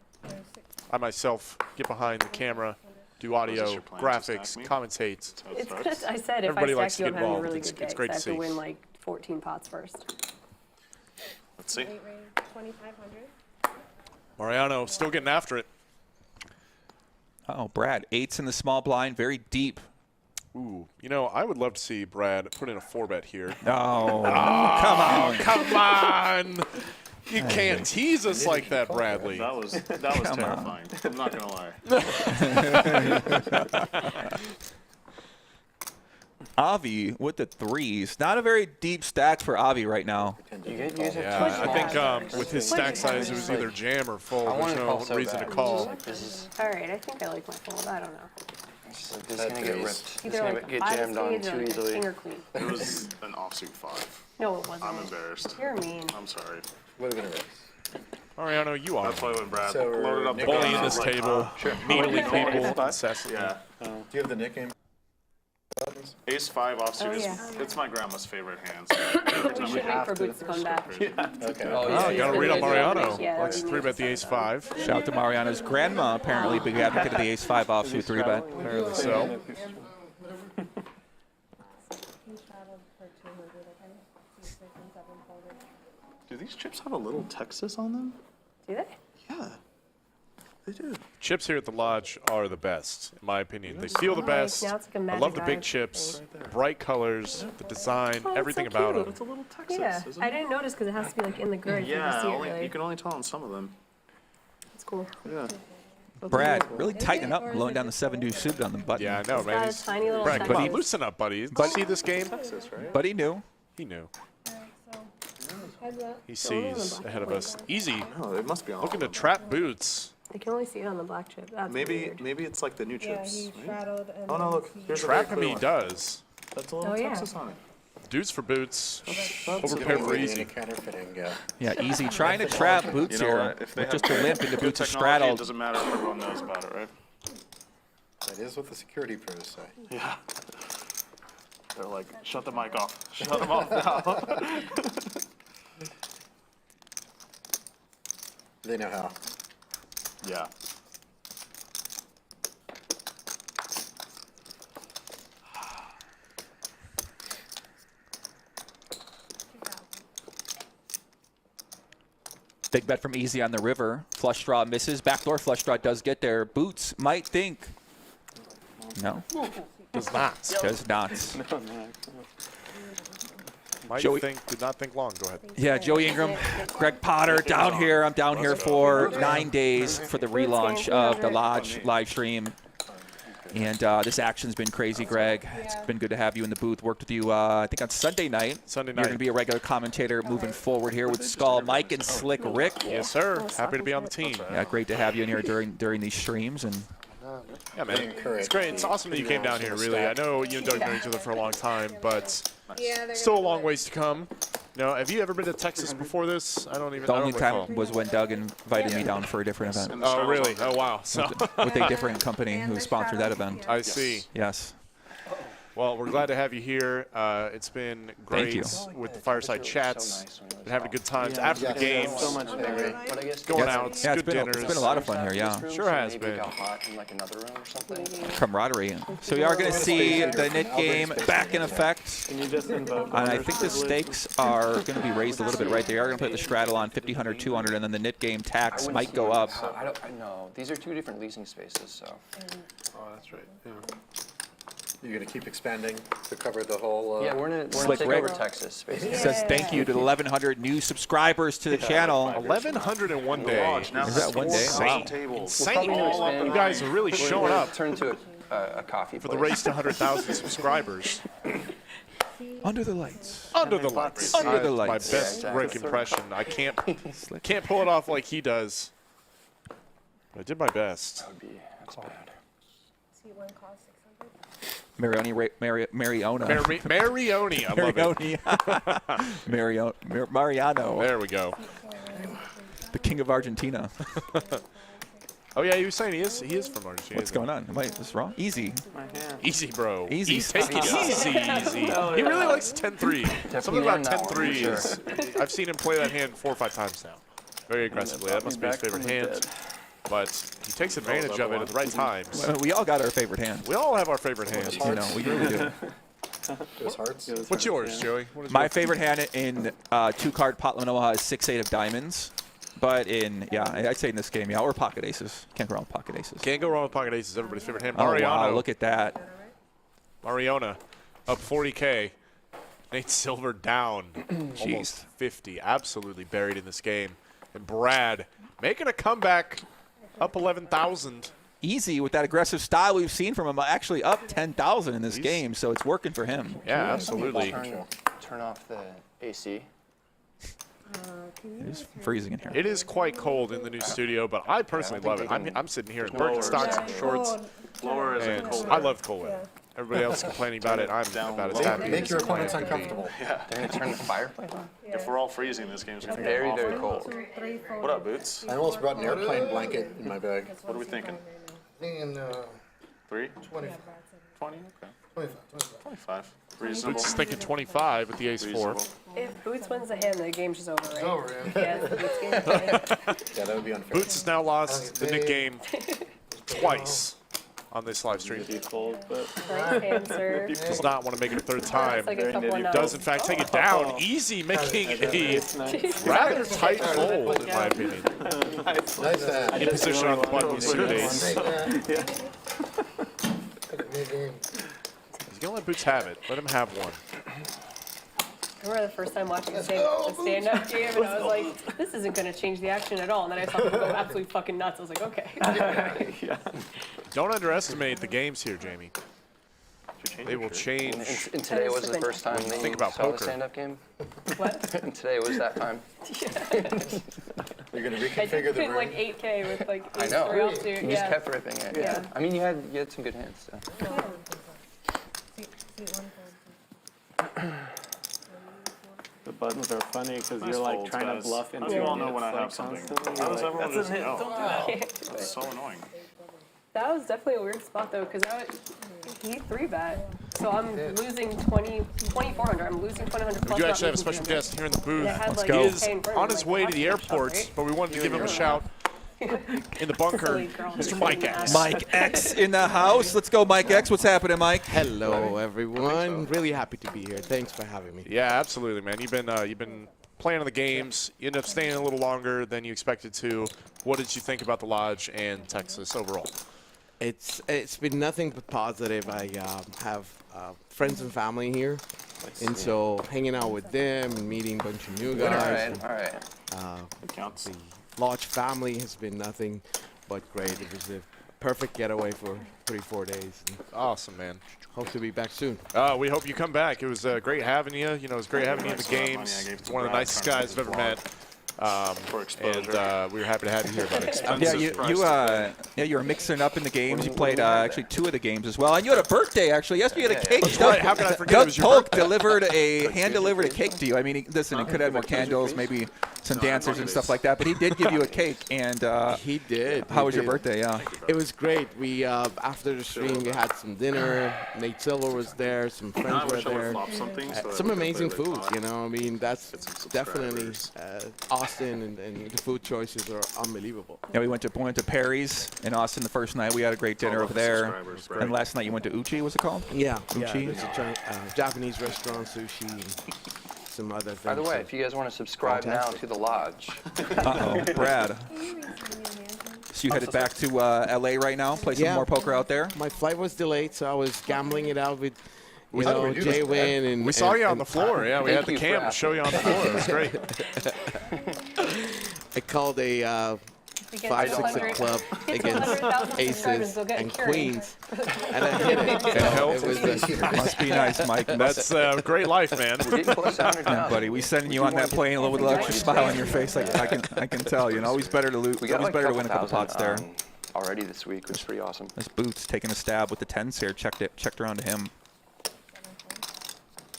[SPEAKER 2] I myself get behind the camera, do audio, graphics, commentate.
[SPEAKER 6] It's good. I said if
[SPEAKER 2] Everybody
[SPEAKER 6] I
[SPEAKER 2] likes
[SPEAKER 6] stack
[SPEAKER 2] to
[SPEAKER 6] you,
[SPEAKER 2] get
[SPEAKER 6] I'm having a
[SPEAKER 2] involved.
[SPEAKER 6] really
[SPEAKER 2] It's
[SPEAKER 6] good day.
[SPEAKER 2] great to
[SPEAKER 6] I have
[SPEAKER 2] see.
[SPEAKER 6] to win like 14 pots first.
[SPEAKER 10] Let's see.
[SPEAKER 17] 2,500.
[SPEAKER 2] Mariano still getting after it.
[SPEAKER 3] Oh, Brad, 8s in the small blind, very deep.
[SPEAKER 2] Ooh, you know, I would love to see Brad put in a 4-bet here.
[SPEAKER 3] Oh,
[SPEAKER 2] come on. Come on. You can't tease us like that, Bradley.
[SPEAKER 10] That was terrifying. I'm not going to lie.
[SPEAKER 3] Avi with the 3s. Not a very deep stack for Avi right now.
[SPEAKER 2] Yeah, I think with his stack size, it was either jam or fold. There's no reason to call.
[SPEAKER 6] All right, I think I like my fold. I don't know.
[SPEAKER 5] This is going to get ripped.
[SPEAKER 6] Either like
[SPEAKER 5] get
[SPEAKER 6] five
[SPEAKER 5] jammed on
[SPEAKER 6] spades or
[SPEAKER 5] too
[SPEAKER 6] like a
[SPEAKER 5] easily.
[SPEAKER 6] king or queen.
[SPEAKER 10] It was an offsuit 5.
[SPEAKER 6] No, it wasn't.
[SPEAKER 10] I'm embarrassed.
[SPEAKER 6] You're mean.
[SPEAKER 10] I'm sorry.
[SPEAKER 9] What are we going to raise?
[SPEAKER 2] Mariano, you are.
[SPEAKER 10] That's why when Brad
[SPEAKER 9] So
[SPEAKER 10] loaded up the
[SPEAKER 2] bullying
[SPEAKER 10] gun, I
[SPEAKER 2] this
[SPEAKER 10] was like,
[SPEAKER 2] table, needling people
[SPEAKER 10] Yeah.
[SPEAKER 2] incessantly.
[SPEAKER 9] Do you have the nickname?
[SPEAKER 10] Ace 5 offsuit
[SPEAKER 6] Oh,
[SPEAKER 10] is
[SPEAKER 6] yeah.
[SPEAKER 10] it's my grandma's favorite hand.
[SPEAKER 6] We should wait for Boots to come back.
[SPEAKER 9] Okay.
[SPEAKER 2] Oh, you got to read on Mariano.
[SPEAKER 6] Yeah,
[SPEAKER 2] Let's 3-bet the ace 5.
[SPEAKER 3] Shout out to Mariano's grandma, apparently, big advocate of the ace 5 offsuit 3-bet.
[SPEAKER 2] Apparently so.
[SPEAKER 10] Do these chips have a little Texas on them?
[SPEAKER 6] Do they?
[SPEAKER 10] Yeah, they do.
[SPEAKER 2] Chips here at the Lodge are the best, in my opinion. They feel the best.
[SPEAKER 6] Now it's like a
[SPEAKER 2] I
[SPEAKER 6] magic
[SPEAKER 2] love the big
[SPEAKER 6] eye
[SPEAKER 2] chips,
[SPEAKER 6] thing.
[SPEAKER 2] bright colors, the design,
[SPEAKER 6] Oh,
[SPEAKER 2] everything
[SPEAKER 6] it's so
[SPEAKER 2] about
[SPEAKER 6] cute.
[SPEAKER 2] them.
[SPEAKER 10] It's a little Texas,
[SPEAKER 6] Yeah,
[SPEAKER 10] isn't
[SPEAKER 6] I
[SPEAKER 10] it?
[SPEAKER 6] didn't notice because it has to be like in the grid.
[SPEAKER 10] Yeah,
[SPEAKER 6] You
[SPEAKER 10] only,
[SPEAKER 6] can see it,
[SPEAKER 10] you can only tell on some of them.
[SPEAKER 6] It's cool.
[SPEAKER 10] Yeah.
[SPEAKER 3] Brad, really tightening up, blowing down the 7-2 suited on the button.
[SPEAKER 2] Yeah, I know,
[SPEAKER 6] It's
[SPEAKER 2] man.
[SPEAKER 6] got a
[SPEAKER 2] He's,
[SPEAKER 6] tiny little
[SPEAKER 2] Brad,
[SPEAKER 6] section.
[SPEAKER 2] come on, loosen up, buddy. Did you see this game?
[SPEAKER 3] But he knew.
[SPEAKER 2] He knew.
[SPEAKER 17] Heads up.
[SPEAKER 2] He sees ahead of us. Easy.
[SPEAKER 10] No, it must be on.
[SPEAKER 2] Looking to trap Boots.
[SPEAKER 6] I can only see it on the black chip. That's
[SPEAKER 10] Maybe
[SPEAKER 6] weird.
[SPEAKER 10] it's like the new
[SPEAKER 17] Yeah,
[SPEAKER 10] chips.
[SPEAKER 17] he
[SPEAKER 10] right?
[SPEAKER 17] straddled and
[SPEAKER 10] Oh no, look. Here's
[SPEAKER 2] Trap
[SPEAKER 10] a
[SPEAKER 2] him,
[SPEAKER 10] very
[SPEAKER 2] he
[SPEAKER 10] clear one.
[SPEAKER 2] does.
[SPEAKER 10] That's a little
[SPEAKER 6] Oh, yeah.
[SPEAKER 10] Texas on it.
[SPEAKER 2] Dudes for Boots.
[SPEAKER 10] That's
[SPEAKER 2] Overpaired for easy.
[SPEAKER 9] Counterfeiting,
[SPEAKER 3] Yeah, easy. Trying to trap Boots
[SPEAKER 10] You know
[SPEAKER 3] here.
[SPEAKER 10] what? If they
[SPEAKER 3] With
[SPEAKER 10] have
[SPEAKER 3] just a limp into
[SPEAKER 10] good
[SPEAKER 3] Boots'
[SPEAKER 10] technology,
[SPEAKER 3] straddle.
[SPEAKER 10] it doesn't matter if everyone knows about it, right?
[SPEAKER 9] That is what the security pros say.
[SPEAKER 10] Yeah. They're like, shut the mic off. Shut them off now.
[SPEAKER 9] They know how.
[SPEAKER 10] Yeah.
[SPEAKER 3] Big bet from Easy on the river. Flush draw misses. Backdoor flush draw does get there. Boots might think. No.
[SPEAKER 2] Does not.
[SPEAKER 3] Does not.
[SPEAKER 2] Might
[SPEAKER 3] Joey-
[SPEAKER 2] did not think long. Go ahead.
[SPEAKER 3] Yeah, Joey Ingram, Greg Potter down here. I'm down here for 9 days for the relaunch of the Lodge live stream. And this action's been crazy, Greg. It's been good to have you in the booth. Worked with you, I think, on Sunday night.
[SPEAKER 2] Sunday
[SPEAKER 3] You're
[SPEAKER 2] night.
[SPEAKER 3] going to be a regular commentator moving forward here with Skull, Mike, and Slick Rick.
[SPEAKER 2] Yes, sir. Happy to be on the team.
[SPEAKER 3] Yeah, great to have you in here during these streams. And
[SPEAKER 2] Yeah, man. It's great. It's awesome that you came down here, really. I know you and Doug know each other for a long time, but still a long ways to come. No, have you ever been to Texas before this? I don't even.
[SPEAKER 3] The only time was when Doug invited me down for a different event.
[SPEAKER 2] Oh, really? Oh, wow. So
[SPEAKER 3] with a different company who sponsored that event.
[SPEAKER 2] I see.
[SPEAKER 3] Yes.
[SPEAKER 2] Well, we're glad to have you here. It's been great with the fireside chats. Been having a good time after the games.
[SPEAKER 5] So much
[SPEAKER 2] going out,
[SPEAKER 3] yeah,
[SPEAKER 2] good dinners.
[SPEAKER 3] It's been a lot of fun here, yeah.
[SPEAKER 2] Sure has been.
[SPEAKER 3] Camaraderie. So we are going to see the knit game back in effect. And I think the stakes are going to be raised a little bit, right? They are going to put the straddle on 50, 100, 200, and then the knit game tax might go up.
[SPEAKER 5] I know. These are two different leasing spaces, so.
[SPEAKER 9] Oh, that's right. Yeah. You're going to keep expanding to cover the whole...
[SPEAKER 5] yeah, we're going to take over Texas, basically.
[SPEAKER 3] Says thank you to the 1,100 new subscribers to the channel.
[SPEAKER 2] 1,100 in one day.
[SPEAKER 3] Is that one day?
[SPEAKER 2] Wow. Insane. You guys are really showing up.
[SPEAKER 5] Turn into a coffee
[SPEAKER 2] for the race to 100,000 subscribers.
[SPEAKER 3] Under the lights.
[SPEAKER 2] Under the lights.
[SPEAKER 3] Under the lights.
[SPEAKER 2] My best Rick impression. I can't pull it off like he does. I did my best.
[SPEAKER 5] That's bad.
[SPEAKER 17] See one cost 600.
[SPEAKER 3] Mariona.
[SPEAKER 2] Marioni. I love it.
[SPEAKER 3] Mariano.
[SPEAKER 2] There we go.
[SPEAKER 3] The king of Argentina.
[SPEAKER 2] Oh yeah, you were saying he is from Argentina.
[SPEAKER 3] What's going on? Am I this wrong? Easy.
[SPEAKER 2] Easy, bro.
[SPEAKER 3] Easy.
[SPEAKER 2] Take it easy. He really likes 10-3. Something about 10-3 is. I've seen him play that hand 4 or 5 times now. Very aggressively. That must be his favorite hand. But he takes advantage of it at the right times.
[SPEAKER 3] Well, we all got our favorite hand.
[SPEAKER 2] We all have our favorite hand.
[SPEAKER 3] You know, we really do.
[SPEAKER 2] What's yours, Joey?
[SPEAKER 3] My favorite hand in 2-card Pot Omaha is 6-8 of diamonds. But I'd say in this game, or pocket aces. Can't go wrong with pocket aces.
[SPEAKER 2] Can't go wrong with pocket aces. Everybody's favorite hand.
[SPEAKER 3] Oh,
[SPEAKER 2] Mariano.
[SPEAKER 3] wow, look at that.
[SPEAKER 2] Mariona up 40K. Nate Silver down almost 50. Absolutely buried in this game. And Brad making a comeback up 11,000.
[SPEAKER 3] Easy with that aggressive style we've seen from him. Actually up 10,000 in this game, so it's working for him.
[SPEAKER 2] Yeah, absolutely.
[SPEAKER 5] Turn off the AC.
[SPEAKER 3] It is freezing in here.
[SPEAKER 2] It is quite cold in the new studio, but I personally love it. I'm sitting here in Birkenstocks and shorts, and I love cold weather. Everybody else complaining about it, I'm about as happy.
[SPEAKER 9] Make your opponents uncomfortable.
[SPEAKER 10] Yeah.
[SPEAKER 5] They're going to turn the fireplace on?
[SPEAKER 10] If we're all freezing, this game's going to be
[SPEAKER 5] very, very cold.
[SPEAKER 10] What up, Boots?
[SPEAKER 9] I almost brought an airplane blanket in my bag.
[SPEAKER 10] What are we thinking?
[SPEAKER 4] Thinking
[SPEAKER 10] 3?
[SPEAKER 4] 20.
[SPEAKER 10] 20? Okay.
[SPEAKER 4] 25.
[SPEAKER 10] Reasonable.
[SPEAKER 2] Boots is thinking 25 with the ace-4.
[SPEAKER 6] If Boots wins the hand, the game's just over, right?
[SPEAKER 4] It's over,
[SPEAKER 6] yeah. It's the Boots game. Right?
[SPEAKER 9] Yeah, that would be unfair.
[SPEAKER 2] Boots has now lost the Nick game twice on this live stream.
[SPEAKER 6] Nice answer.
[SPEAKER 2] Does not want to make it a third time.
[SPEAKER 6] Like a couple of
[SPEAKER 2] Does in fact take it down easy, making a rather tight fold in my opinion.
[SPEAKER 4] Nice
[SPEAKER 2] In position on the button with suited ace. He's gonna let Boots have it. Let him have one.
[SPEAKER 6] I remember the first time watching the stand-up game, and I was like, this isn't going to change the action at all. And then I saw them go absolutely fucking nuts. I was like, okay.
[SPEAKER 2] Don't underestimate the games here, Jamie. They will change.
[SPEAKER 5] And today was the first time
[SPEAKER 2] when you think about
[SPEAKER 5] saw
[SPEAKER 2] poker.
[SPEAKER 5] the stand-up game?
[SPEAKER 6] What?
[SPEAKER 5] And today was that time?
[SPEAKER 9] You're going to
[SPEAKER 6] I
[SPEAKER 9] reconfigure
[SPEAKER 6] did
[SPEAKER 9] the
[SPEAKER 6] win
[SPEAKER 9] room.
[SPEAKER 6] like 8K with like
[SPEAKER 5] I
[SPEAKER 6] ace
[SPEAKER 5] know.
[SPEAKER 6] 3 off too.
[SPEAKER 5] You just
[SPEAKER 6] Yeah.
[SPEAKER 5] kept ripping it.
[SPEAKER 6] Yeah.
[SPEAKER 5] I mean, you had some good hands. So.
[SPEAKER 12] The buttons are funny because
[SPEAKER 10] Nice
[SPEAKER 12] you're like
[SPEAKER 10] folds,
[SPEAKER 12] trying
[SPEAKER 10] guys.
[SPEAKER 12] to bluff into
[SPEAKER 10] How do you all
[SPEAKER 12] it,
[SPEAKER 10] know
[SPEAKER 12] and
[SPEAKER 10] when I
[SPEAKER 12] it's,
[SPEAKER 10] have
[SPEAKER 12] like,
[SPEAKER 10] something?
[SPEAKER 12] constantly,
[SPEAKER 10] How does
[SPEAKER 12] like,
[SPEAKER 10] everyone
[SPEAKER 12] that's
[SPEAKER 10] just
[SPEAKER 12] a hit.
[SPEAKER 10] know?
[SPEAKER 12] Don't do that.
[SPEAKER 10] That's so annoying.
[SPEAKER 6] That was definitely a weird spot though, because he 3-bet. So I'm losing 2,400. I'm losing 2,100 plus.
[SPEAKER 2] We do actually have a
[SPEAKER 6] not
[SPEAKER 2] special
[SPEAKER 6] losing
[SPEAKER 2] guest here in the booth.
[SPEAKER 6] Yeah,
[SPEAKER 3] Let's
[SPEAKER 6] like,
[SPEAKER 3] go.
[SPEAKER 2] He is
[SPEAKER 6] okay, in front of
[SPEAKER 2] on
[SPEAKER 6] me,
[SPEAKER 2] his
[SPEAKER 6] like,
[SPEAKER 2] way to the
[SPEAKER 6] that's tough,
[SPEAKER 2] airport,
[SPEAKER 6] right?
[SPEAKER 2] but we wanted to give him a shout in the bunker.
[SPEAKER 6] Silly girl.
[SPEAKER 2] Mr. Mike X.
[SPEAKER 3] Mike X in the house. Let's go, Mike X. What's happening, Mike?
[SPEAKER 18] Hello, everyone. Really happy to be here. Thanks for having me.
[SPEAKER 2] Yeah, absolutely, man. You've been playing on the games. You ended up staying a little longer than you expected to. What did you think about the lodge and Texas overall?
[SPEAKER 18] It's been nothing but positive. I have friends and family here, and so hanging out with them and meeting a bunch of new guys.
[SPEAKER 5] All right.
[SPEAKER 18] The lodge family has been nothing but great. It was a perfect getaway for 3-4 days. And
[SPEAKER 2] awesome, man.
[SPEAKER 18] Hope to be back soon.
[SPEAKER 2] We hope you come back. It was great having you. You know, it was great having you in the games. One of the nicest guys I've ever met. And we were happy to have you here about it.
[SPEAKER 3] You were mixing up in the games. You played actually 2 of the games as well, and you had a birthday actually. Yesterday you had a cake.
[SPEAKER 2] That's right. How could I forget it was your
[SPEAKER 3] Polk
[SPEAKER 2] birthday?
[SPEAKER 3] hand-delivered a cake to you. I mean, listen, he could have more candles, maybe some dancers and stuff like that, but he did give you a cake. And
[SPEAKER 18] he did.
[SPEAKER 3] How was your birthday? Yeah,
[SPEAKER 18] it was great. We after the stream we had some dinner. Nate Silver was there. Some friends were there. Some amazing food. You know, I mean, that's definitely Austin, and the food choices are unbelievable.
[SPEAKER 3] Yeah, we went to Perry's in Austin the first night. We had a great dinner over there. And last night you went to Uchi. What's it called?
[SPEAKER 18] Yeah,
[SPEAKER 3] Uchi.
[SPEAKER 18] It's a Japanese restaurant, sushi, and some other things.
[SPEAKER 5] By the way, if you guys want to subscribe now to the lodge.
[SPEAKER 3] Uh-oh, Brad. So you headed back to L.A. right now, play some more poker out there?
[SPEAKER 18] My flight was delayed, so I was gambling it out with Jay Wynn. And
[SPEAKER 2] we saw you on the floor. Yeah, we had the cam to show you on the floor. It was great.
[SPEAKER 18] I called a 5-6 club against aces and queens, and I hit it.
[SPEAKER 2] It helped.
[SPEAKER 3] It must be nice, Mike.
[SPEAKER 2] That's great life, man.
[SPEAKER 5] We're getting close to 100 now.
[SPEAKER 3] Buddy, we sending you on that plane a little with an extra smile on your face. I can tell. You know, always better to lose. Always better to win a couple pots there.
[SPEAKER 5] Already this week, which is pretty awesome.
[SPEAKER 3] This Boots taking a stab with the 10s here. Checked around to him.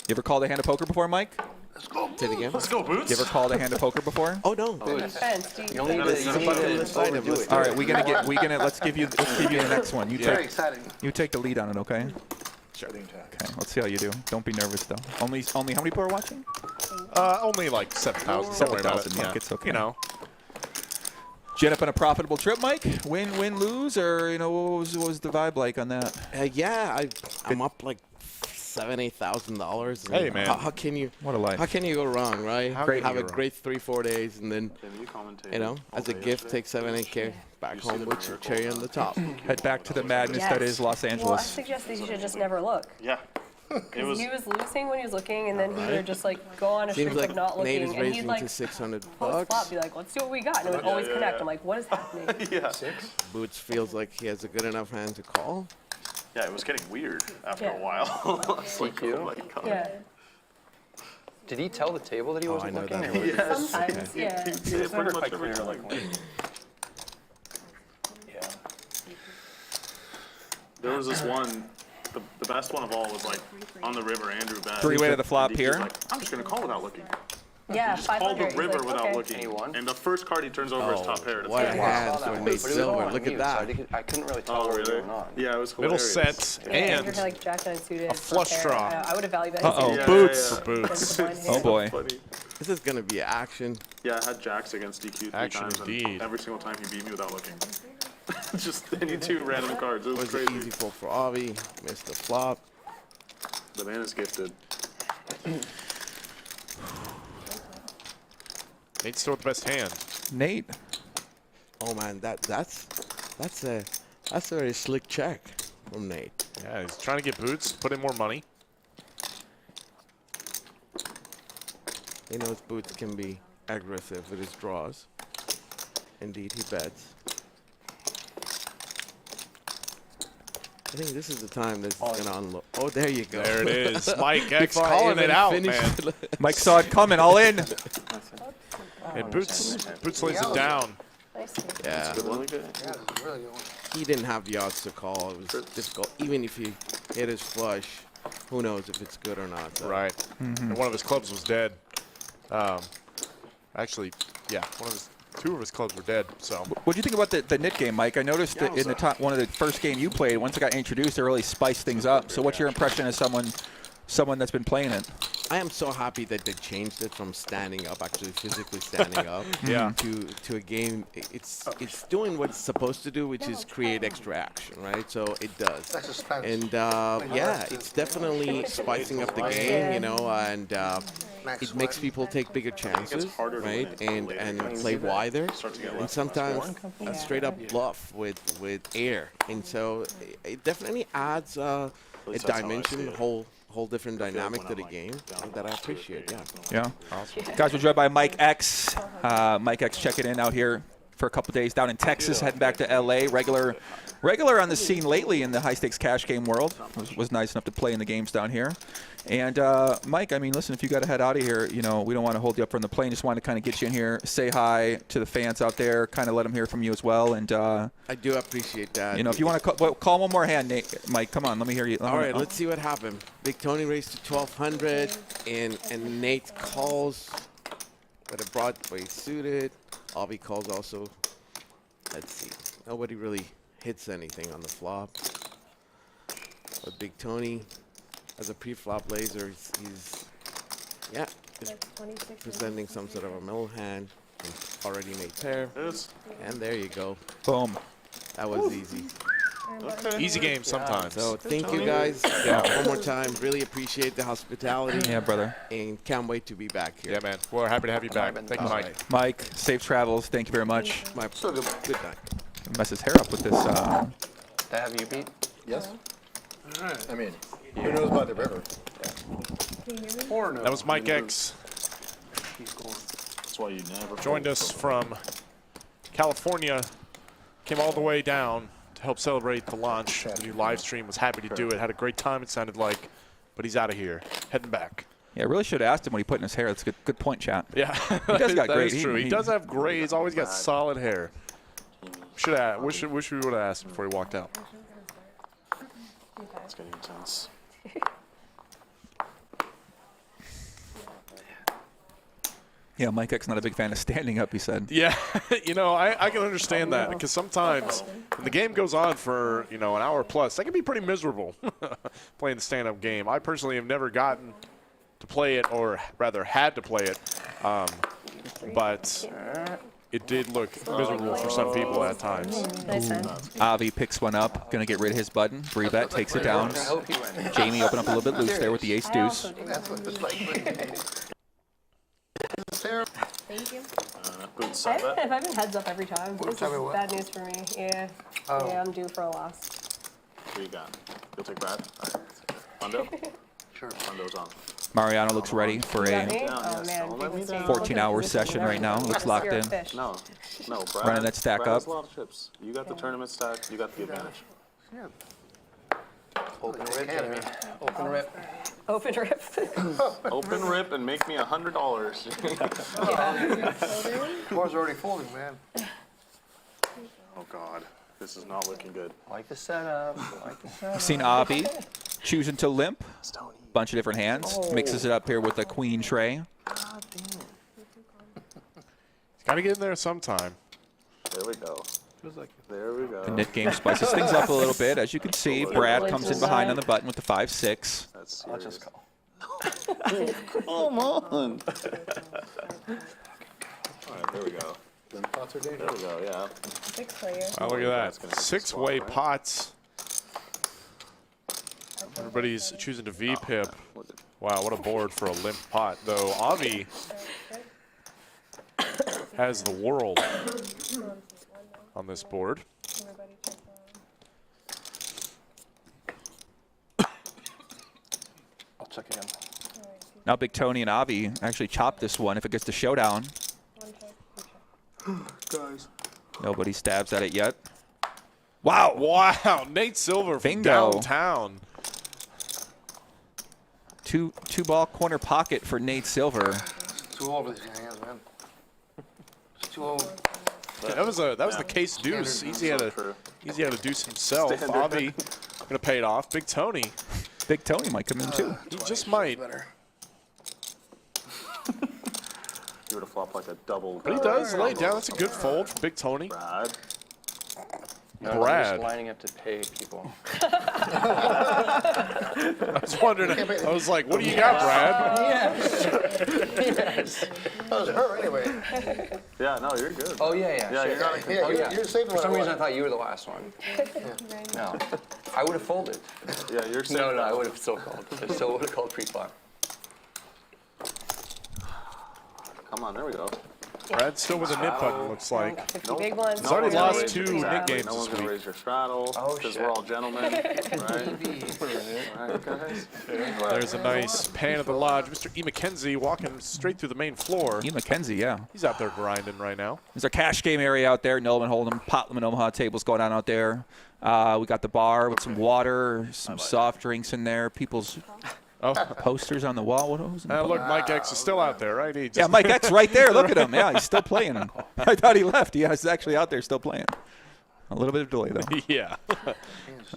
[SPEAKER 3] You ever called a hand of poker before, Mike?
[SPEAKER 18] Let's go. Say it again.
[SPEAKER 2] Let's go, Boots.
[SPEAKER 3] You ever called a hand of poker before?
[SPEAKER 18] Oh no.
[SPEAKER 5] Boots.
[SPEAKER 6] You
[SPEAKER 5] need to
[SPEAKER 3] All right, let's give you the next one.
[SPEAKER 4] Very exciting.
[SPEAKER 3] You take the lead on it, okay?
[SPEAKER 2] Sure.
[SPEAKER 3] Okay, let's see how you do. Don't be nervous though. Only how many people are watching?
[SPEAKER 2] Only like 7,000.
[SPEAKER 3] 7,000, Mike.
[SPEAKER 2] Yeah.
[SPEAKER 3] It's okay.
[SPEAKER 2] You know.
[SPEAKER 3] Did you end up on a profitable trip, Mike? Win, lose, or what was the vibe like on that?
[SPEAKER 18] Yeah, I'm up like $7,000-8,000.
[SPEAKER 2] Hey man,
[SPEAKER 18] how can you?
[SPEAKER 3] What a life!
[SPEAKER 18] How can you go wrong, right? Have a great 3-4 days, and then as a gift, take 7-8K back home with your cherry on the top.
[SPEAKER 3] Head back to the madness that is Los Angeles.
[SPEAKER 6] Well, I suggest that you should just never look.
[SPEAKER 10] Yeah.
[SPEAKER 6] He was losing when he was looking, and then he would just like go on a streak
[SPEAKER 18] Seems like
[SPEAKER 6] of not looking,
[SPEAKER 18] Nate is
[SPEAKER 6] and he'd
[SPEAKER 18] raising
[SPEAKER 6] like
[SPEAKER 18] to $600.
[SPEAKER 6] post flop, be like, "Let's see what we got," and it would always connect. I'm like, "What is happening?"
[SPEAKER 10] Yeah.
[SPEAKER 18] Boots feels like he has a good enough hand to call.
[SPEAKER 10] Yeah, it was getting weird after a while. I was like, oh my God.
[SPEAKER 6] Yeah.
[SPEAKER 5] Did he tell the table that he wasn't
[SPEAKER 18] know
[SPEAKER 5] looking?
[SPEAKER 18] that.
[SPEAKER 5] Or
[SPEAKER 10] Yes.
[SPEAKER 6] Sometimes, yeah.
[SPEAKER 5] It's never quite clear. Like,
[SPEAKER 7] Yeah.
[SPEAKER 10] There was this one, the best one of all was like on the river, Andrew bet.
[SPEAKER 3] 3-way to the flop
[SPEAKER 10] And he's
[SPEAKER 3] here.
[SPEAKER 10] like, I'm just gonna call without looking.
[SPEAKER 6] Yeah,
[SPEAKER 10] He just called
[SPEAKER 6] 500.
[SPEAKER 10] the river
[SPEAKER 6] He's like,
[SPEAKER 10] without
[SPEAKER 6] okay.
[SPEAKER 10] looking.
[SPEAKER 5] And he won?
[SPEAKER 10] And the first card he turns over his top pair.
[SPEAKER 18] What a hand for Nate
[SPEAKER 5] But it was all
[SPEAKER 18] Silver.
[SPEAKER 5] on
[SPEAKER 18] Look
[SPEAKER 5] mute,
[SPEAKER 18] at
[SPEAKER 5] so
[SPEAKER 18] that.
[SPEAKER 5] I couldn't really tell
[SPEAKER 10] Oh,
[SPEAKER 5] what was
[SPEAKER 10] really?
[SPEAKER 5] going on.
[SPEAKER 10] Yeah, it was
[SPEAKER 2] Middle
[SPEAKER 10] hilarious.
[SPEAKER 2] set
[SPEAKER 6] Yeah,
[SPEAKER 2] and
[SPEAKER 6] you're like Jack 9 suited.
[SPEAKER 2] a flush draw.
[SPEAKER 6] I would have valued that.
[SPEAKER 3] Uh-oh,
[SPEAKER 10] Yeah,
[SPEAKER 3] Boots.
[SPEAKER 10] yeah,
[SPEAKER 2] for Boots.
[SPEAKER 3] Oh boy.
[SPEAKER 10] Funny.
[SPEAKER 18] This is gonna be action.
[SPEAKER 10] Yeah, I had jacks against DQ 3
[SPEAKER 2] Action
[SPEAKER 10] times,
[SPEAKER 2] indeed.
[SPEAKER 10] and every single time he beat me without looking. Just any 2 random cards. It was
[SPEAKER 18] Was an
[SPEAKER 10] crazy.
[SPEAKER 18] easy fold for Avi. Missed the flop.
[SPEAKER 10] The man is gifted.
[SPEAKER 2] Nate's still with the best hand.
[SPEAKER 3] Nate.
[SPEAKER 18] Oh man, that's a very slick check from Nate.
[SPEAKER 2] Yeah, he's trying to get Boots, put in more money.
[SPEAKER 18] He knows Boots can be aggressive with his draws. Indeed, he bets. I think this is the time that's gonna unload. Oh, there you go.
[SPEAKER 2] There it is. Mike X
[SPEAKER 18] Before I
[SPEAKER 2] calling
[SPEAKER 18] even
[SPEAKER 2] it out,
[SPEAKER 18] finished
[SPEAKER 2] man.
[SPEAKER 3] Mike saw it coming, all in.
[SPEAKER 2] And Boots lays it down.
[SPEAKER 18] Yeah.
[SPEAKER 10] Really good.
[SPEAKER 18] He didn't have the odds to call. It was difficult. Even if he hit his flush, who knows if it's good or not. So.
[SPEAKER 2] Right. And one of his clubs was dead. Actually, yeah, 2 of his clubs were dead. So.
[SPEAKER 3] What do you think about the Nit game, Mike? I noticed that in the top one of the first game you played, once it got introduced, it really spiced things up. So what's your impression as someone that's been playing it?
[SPEAKER 18] I am so happy that they changed it from standing up, actually physically standing up, to a game. It's doing what it's supposed to do, which is create extra action, right? So it does. And yeah, it's definitely spicing up the game, you know, and it makes people take bigger chances, right? And play wider, and sometimes a straight up bluff with air. And so it definitely adds a dimension, whole different dynamic to the game that I appreciate. Yeah.
[SPEAKER 3] Yeah. Awesome. Guys, we're joined by Mike X. Mike X checking in out here for a couple days down in Texas, heading back to LA. Regular on the scene lately in the high-stakes cash game world. Was nice enough to play in the games down here. And Mike, I mean, listen, if you got to head out of here, you know, we don't want to hold you up from the plane. Just wanted to kind of get you in here, say hi to the fans out there, kind of let them hear from you as well. And
[SPEAKER 18] I do appreciate that.
[SPEAKER 3] You know, if you want to call one more hand, Nate, Mike, come on, let me hear you.
[SPEAKER 18] All right, let's see what happened. Big Tony raised to 1,200, and Nate calls with a Broadway suited. Avi calls also. Let's see. Nobody really hits anything on the flop. But Big Tony, as a pre-flop laser, he's presenting some sort of a middle hand. Already made pair. And there you go.
[SPEAKER 3] Boom.
[SPEAKER 18] That was easy.
[SPEAKER 2] Okay. Easy game sometimes.
[SPEAKER 18] So thank you guys one more time. Really appreciate the hospitality.
[SPEAKER 3] Yeah, brother.
[SPEAKER 18] And can't wait to be back here.
[SPEAKER 2] Yeah, man. We're happy to have you back. Thank you, Mike.
[SPEAKER 18] Right.
[SPEAKER 3] Mike, safe travels. Thank you very much.
[SPEAKER 18] My good night.
[SPEAKER 3] Mess his hair up with this.
[SPEAKER 5] They have you beat?
[SPEAKER 9] Yes. All right. I mean, who knows about the river?
[SPEAKER 2] That was Mike X.
[SPEAKER 10] That's why you never
[SPEAKER 2] Joined us from California. Came all the way down to help celebrate the launch of the new live stream. Was happy to do it. Had a great time, it sounded like. But he's out of here. Heading back.
[SPEAKER 3] Yeah, I really should have asked him what he put in his hair. That's a good point, chat.
[SPEAKER 2] Yeah.
[SPEAKER 3] He does got
[SPEAKER 2] that
[SPEAKER 3] great.
[SPEAKER 2] is true. He does have great. He's always got solid hair. Should have. Wish we would have asked him before he walked out.
[SPEAKER 10] It's getting intense.
[SPEAKER 3] Yeah, Mike X not a big fan of standing up, he said.
[SPEAKER 2] Yeah, you know, I can understand that because sometimes when the game goes on for, you know, an hour plus, that can be pretty miserable playing the stand-up game. I personally have never gotten to play it, or rather had to play it, but it did look miserable for some people at times.
[SPEAKER 3] Avi picks one up, gonna get rid of his button. Bree-bet takes it down. Jamie open up a little bit loose there with the ace deuce.
[SPEAKER 6] Thank you.
[SPEAKER 10] Good side bet.
[SPEAKER 6] I've been heads up every time. This is bad news for me. Yeah. Yeah, I'm due for a loss.
[SPEAKER 10] What do you got? You'll take Brad? All right. Fundo? Sure. Fundo's on.
[SPEAKER 3] Mariano looks ready for a
[SPEAKER 6] Oh, man.
[SPEAKER 3] 14-hour session right now. Looks locked in.
[SPEAKER 10] No, Brad.
[SPEAKER 3] Running that stack
[SPEAKER 10] Brad
[SPEAKER 3] up.
[SPEAKER 10] has a lot of chips. You got the tournament stack. You got the advantage.
[SPEAKER 4] Yeah. Open rip, Jamie. Open rip.
[SPEAKER 6] Open rip.
[SPEAKER 10] Open rip and make me $100.
[SPEAKER 4] Car's already folding, man.
[SPEAKER 10] Oh God, this is not looking good.
[SPEAKER 5] Like the setup. Like the setup.
[SPEAKER 3] You've seen Avi choosing to limp. Bunch of different hands. Mixes it up here with a queen tray.
[SPEAKER 2] Got to get in there sometime.
[SPEAKER 10] There we go. There we go.
[SPEAKER 3] The knit game spices things up a little bit. As you can see, Brad comes in behind on the button with the 5-6.
[SPEAKER 10] That's
[SPEAKER 5] I'll just call.
[SPEAKER 10] Come on. All right, there we go. There we go, yeah.
[SPEAKER 6] Six player.
[SPEAKER 2] Wow, look at that. Six-way pots. Everybody's choosing to V-pip. Wow, what a board for a limp pot, though. Avi has the world on this board.
[SPEAKER 7] I'll check again.
[SPEAKER 3] Now Big Tony and Avi actually chop this one if it gets to showdown.
[SPEAKER 10] Guys.
[SPEAKER 3] Nobody stabs at it yet. Wow.
[SPEAKER 2] Wow, Nate Silver from
[SPEAKER 3] Bingo.
[SPEAKER 2] downtown.
[SPEAKER 3] Two ball corner pocket for Nate Silver.
[SPEAKER 4] Too over these hands, man. It's too over.
[SPEAKER 2] Yeah, that was the case deuce. Easy had a deuce himself. Avi gonna pay it off. Big Tony.
[SPEAKER 3] Big Tony might come in too.
[SPEAKER 2] He just might.
[SPEAKER 10] You would have flopped like a double.
[SPEAKER 2] But he does lay down. That's a good fold for Big Tony.
[SPEAKER 10] Brad.
[SPEAKER 5] No, I'm
[SPEAKER 2] Brad.
[SPEAKER 5] just lining up to pay people.
[SPEAKER 2] I was wondering. I was like, what do you got, Brad?
[SPEAKER 4] Yes. That was her anyway.
[SPEAKER 10] Yeah, no, you're good.
[SPEAKER 5] Oh, yeah.
[SPEAKER 4] You're saving
[SPEAKER 5] For some reason, I thought you were the last one. No. I would have folded.
[SPEAKER 10] Yeah, you're saving.
[SPEAKER 5] No, I would have still called. I still would have called pre-flop.
[SPEAKER 10] Come on, there we go.
[SPEAKER 2] Brad's still with a nip button, looks like.
[SPEAKER 6] 50 big ones.
[SPEAKER 2] He's already lost
[SPEAKER 6] Really?
[SPEAKER 2] 2
[SPEAKER 6] Yeah.
[SPEAKER 2] nick games
[SPEAKER 10] No one's
[SPEAKER 2] this
[SPEAKER 10] gonna
[SPEAKER 2] week.
[SPEAKER 10] raise your straddle because we're all gentlemen, right? Right, guys.
[SPEAKER 2] There's a nice pan of the lodge. Mr. E. McKenzie walking straight through the main floor.
[SPEAKER 3] E. McKenzie, yeah.
[SPEAKER 2] He's out there grinding right now.
[SPEAKER 3] There's our cash game area out there. Nolan Hold'em, Potlam and Omaha tables going on out there. We got the bar with some water, some soft drinks in there. People's posters on the wall. What was it?
[SPEAKER 2] Look, Mike X is still out there, right? He just
[SPEAKER 3] Yeah, Mike X right there. Look at him. Yeah, he's still playing. I thought he left. Yeah, he's actually out there still playing. A little bit of delay, though.
[SPEAKER 2] Yeah.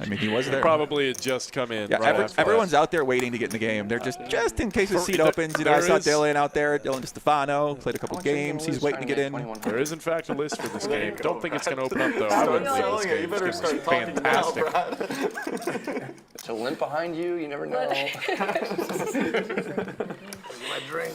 [SPEAKER 3] I mean, he was there.
[SPEAKER 2] Probably had just come in.
[SPEAKER 3] Yeah,
[SPEAKER 2] right after
[SPEAKER 3] everyone's
[SPEAKER 2] that.
[SPEAKER 3] out there waiting to get in the game. They're just in case the seat
[SPEAKER 2] There-
[SPEAKER 3] opens. You know, I
[SPEAKER 2] there
[SPEAKER 3] saw
[SPEAKER 2] is-
[SPEAKER 3] Dylan out there. Dylan DeStefano played a couple games. He's waiting to get in.
[SPEAKER 2] There is, in fact, a list for this game. Don't think it's going to open up, though. I wouldn't leave this game.
[SPEAKER 12] You better
[SPEAKER 2] This game
[SPEAKER 12] start
[SPEAKER 2] is
[SPEAKER 12] talking now,
[SPEAKER 2] fantastic.
[SPEAKER 5] It's a limp behind you. You never know.
[SPEAKER 4] My drink.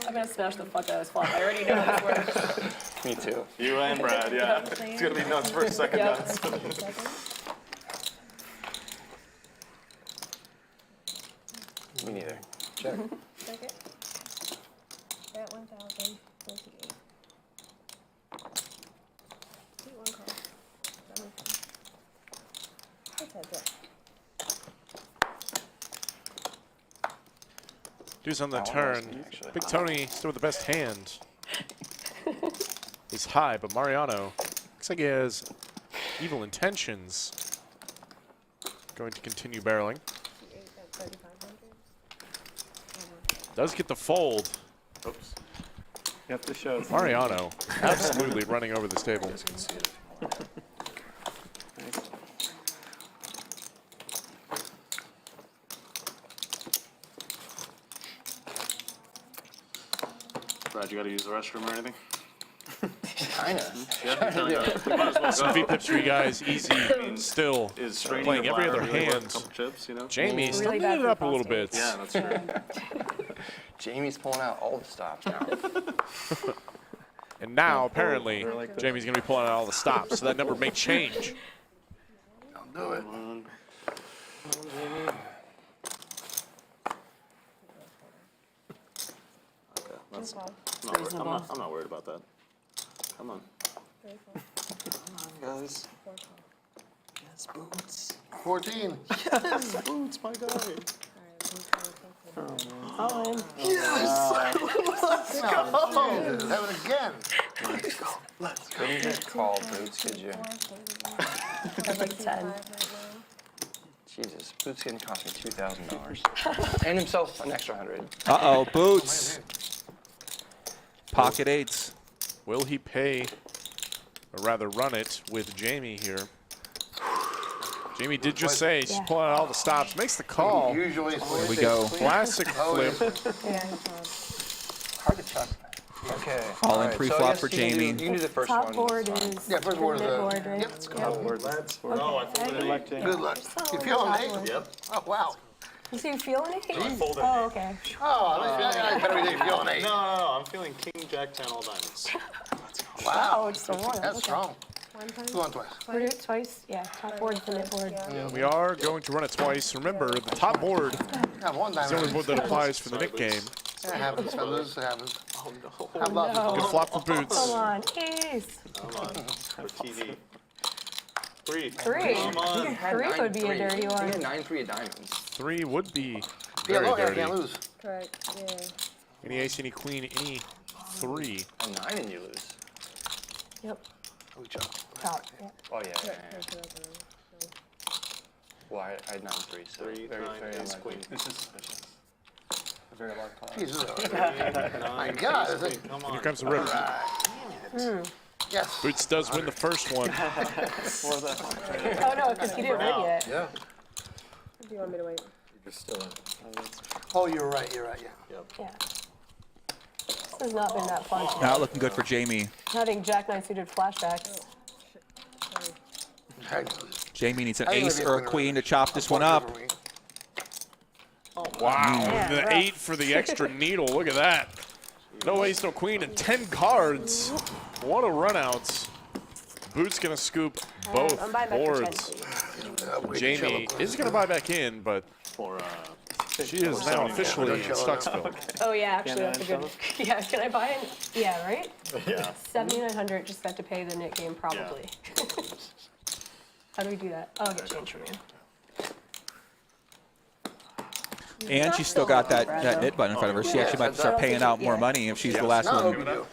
[SPEAKER 6] I'm gonna smash the fuck out of this flop. I already know this works.
[SPEAKER 5] Me too.
[SPEAKER 10] You and Brad, yeah. It's gonna be nuts for a second.
[SPEAKER 6] Yep.
[SPEAKER 10] Nuts.
[SPEAKER 5] Me neither. Check.
[SPEAKER 17] Second. At 1,000. 28. Keep one call. That makes sense. That's heads up.
[SPEAKER 2] Deuce on the
[SPEAKER 5] That one
[SPEAKER 2] turn.
[SPEAKER 5] was, actually.
[SPEAKER 2] Big Tony still with the best hand. He's high, but Mariano looks like he has evil intentions. Going to continue barreling. Does get the fold.
[SPEAKER 12] Oops. You have to show us.
[SPEAKER 2] Mariano absolutely running over this table.
[SPEAKER 10] Brad, you got to use the restroom or anything?
[SPEAKER 5] Kinda.
[SPEAKER 2] Some V-pips for you guys. Easy still.
[SPEAKER 10] Is straining
[SPEAKER 2] Playing
[SPEAKER 10] your
[SPEAKER 2] every
[SPEAKER 10] bladder
[SPEAKER 2] other
[SPEAKER 10] really worth a
[SPEAKER 2] hand.
[SPEAKER 10] couple chips, you know?
[SPEAKER 2] Jamie
[SPEAKER 6] Really
[SPEAKER 2] stepping
[SPEAKER 6] bad
[SPEAKER 2] it
[SPEAKER 6] for
[SPEAKER 2] up a little
[SPEAKER 6] prostate.
[SPEAKER 2] bit.
[SPEAKER 10] Yeah, that's true.
[SPEAKER 5] Jamie's pulling out all the stops now.
[SPEAKER 2] And now, apparently, Jamie's going to be pulling out all the stops, so that number may change.
[SPEAKER 4] I'll do it.
[SPEAKER 10] Okay, that's,
[SPEAKER 6] Reasonable.
[SPEAKER 10] I'm not worried about that. Come on. Come on, guys. Yes, Boots.
[SPEAKER 4] 14.
[SPEAKER 10] Yes, Boots, my guy.
[SPEAKER 6] All in.
[SPEAKER 4] Yes! Let's go! Have it again.
[SPEAKER 5] Couldn't get called, Boots, could you?
[SPEAKER 6] That's like 10.
[SPEAKER 5] Jesus, Boots didn't cost me $2,000. And himself an extra 100.
[SPEAKER 3] Uh-oh, Boots. Pocket eights.
[SPEAKER 2] Will he pay, or rather run it, with Jamie here? Jamie did just say she's pulling out all the stops. Makes the call.
[SPEAKER 4] Usually,
[SPEAKER 3] Here we go.
[SPEAKER 2] Classic flip.
[SPEAKER 5] Hard to chuck. Okay.
[SPEAKER 3] All in
[SPEAKER 5] right, so I
[SPEAKER 3] pre-flop
[SPEAKER 5] guess
[SPEAKER 3] for
[SPEAKER 5] you can do-
[SPEAKER 3] Jamie.
[SPEAKER 5] You can do the first
[SPEAKER 6] Top
[SPEAKER 5] one.
[SPEAKER 6] board
[SPEAKER 5] It's fine.
[SPEAKER 6] is
[SPEAKER 4] Yeah, first board is
[SPEAKER 6] the
[SPEAKER 4] a-
[SPEAKER 6] board, right?
[SPEAKER 4] Yep, let's go.
[SPEAKER 6] Yep.
[SPEAKER 12] Oh, I thought
[SPEAKER 6] Okay.
[SPEAKER 12] like Jamie.
[SPEAKER 4] Good luck. You
[SPEAKER 6] So,
[SPEAKER 4] feeling
[SPEAKER 6] top
[SPEAKER 4] it?
[SPEAKER 6] board.
[SPEAKER 10] Yep.
[SPEAKER 4] Oh, wow.
[SPEAKER 6] You see, you feel anything?
[SPEAKER 10] folded.
[SPEAKER 6] Oh, okay.
[SPEAKER 4] Oh, I better be feeling it.
[SPEAKER 10] No, I'm feeling King, Jack, 10, all diamonds.
[SPEAKER 4] Wow.
[SPEAKER 6] Oh, just a one.
[SPEAKER 4] That's
[SPEAKER 6] Okay.
[SPEAKER 4] strong.
[SPEAKER 17] One time.
[SPEAKER 4] Go on twice.
[SPEAKER 6] We're doing it twice? Yeah, top board's the mid board.
[SPEAKER 2] We are going to run it twice. Remember, the top board
[SPEAKER 4] Have one
[SPEAKER 2] is the only
[SPEAKER 4] diamond.
[SPEAKER 2] board that applies for the Nick game.
[SPEAKER 4] It happens, fellas. It happens.
[SPEAKER 10] Oh, no.
[SPEAKER 4] Have lots of
[SPEAKER 2] Good flop for Boots.
[SPEAKER 6] Come on, ace.
[SPEAKER 10] Come on. For TV. 3.
[SPEAKER 6] Three.
[SPEAKER 10] Come on.
[SPEAKER 6] Three would be a dirty
[SPEAKER 5] We
[SPEAKER 6] one.
[SPEAKER 5] had 9-3 of diamonds.
[SPEAKER 2] 3 would be
[SPEAKER 4] Yeah,
[SPEAKER 2] very
[SPEAKER 4] look, I
[SPEAKER 2] dirty.
[SPEAKER 4] can't lose.
[SPEAKER 17] Correct. Yeah.
[SPEAKER 2] Any ace, any queen, any 3.
[SPEAKER 5] A 9 and you lose.
[SPEAKER 6] Yep.
[SPEAKER 4] We chop.
[SPEAKER 6] Top. Yeah.
[SPEAKER 5] Oh, yeah. Well, I had 9-3, so
[SPEAKER 10] 3,
[SPEAKER 5] very,
[SPEAKER 10] 9,
[SPEAKER 5] very
[SPEAKER 10] ace,
[SPEAKER 5] unlikely.
[SPEAKER 10] queen.
[SPEAKER 7] This is a very large pot.
[SPEAKER 4] Jesus.
[SPEAKER 10] 9,
[SPEAKER 4] My God,
[SPEAKER 10] ace,
[SPEAKER 4] is it?
[SPEAKER 10] queen. Come
[SPEAKER 2] Here
[SPEAKER 10] on.
[SPEAKER 2] comes the rip.
[SPEAKER 4] Yes.
[SPEAKER 2] Boots does win the first one.
[SPEAKER 6] Oh, no, because he didn't win yet.
[SPEAKER 4] Yeah.
[SPEAKER 17] Do you want me to wait?
[SPEAKER 9] You're still in.
[SPEAKER 4] Oh, you're right. You're right. Yeah.
[SPEAKER 6] Yeah. This has not been that fun.
[SPEAKER 3] Not looking good for Jamie.
[SPEAKER 6] Having Jack 9 suited flashbacks.
[SPEAKER 3] Jamie needs an ace or a queen to chop this one up.
[SPEAKER 2] Wow,
[SPEAKER 6] Yeah,
[SPEAKER 2] the
[SPEAKER 6] rough.
[SPEAKER 2] 8 for the extra needle. Look at that. No ace, no queen, and 10 cards. What a run-out. Boots going to scoop both
[SPEAKER 6] I'm buying back for 10,
[SPEAKER 2] boards.
[SPEAKER 6] please.
[SPEAKER 2] Jamie is going to buy back in, but
[SPEAKER 10] For
[SPEAKER 2] She is now officially in Stucksville.
[SPEAKER 6] Oh yeah, actually that's a good. Yeah, can I buy it? Yeah, right.
[SPEAKER 10] Yeah.
[SPEAKER 6] 7,900. Just got to pay the knit game probably. How do we do that? Oh, I'll get change from you.
[SPEAKER 3] And she's still got that knit button in front of her. She actually might start paying out more money if she's the last one.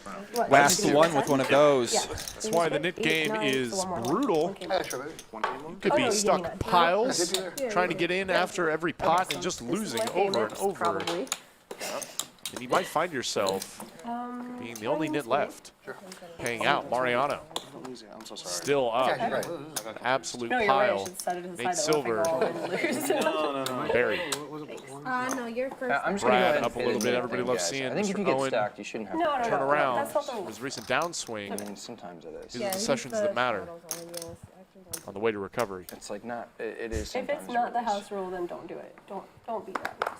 [SPEAKER 3] Last one with one of those.
[SPEAKER 2] That's why the knit game is brutal. You could be stuck piles, trying to get in after every pot and just losing over and over. And you might find yourself being the only knit left, paying out. Mariano still up, an absolute pile. Nate Silver, Barry.
[SPEAKER 17] No, you're first.
[SPEAKER 2] Brad up a little bit. Everybody loves seeing
[SPEAKER 5] I think if you
[SPEAKER 2] Mr.
[SPEAKER 5] get
[SPEAKER 2] Owen
[SPEAKER 5] stacked, you shouldn't have to.
[SPEAKER 2] turn around. His recent downswing.
[SPEAKER 5] I mean, sometimes it is.
[SPEAKER 2] These are the sessions that matter on the way to recovery.
[SPEAKER 5] It's like not. It is.
[SPEAKER 6] If it's not the house rule, then don't do it. Don't be that.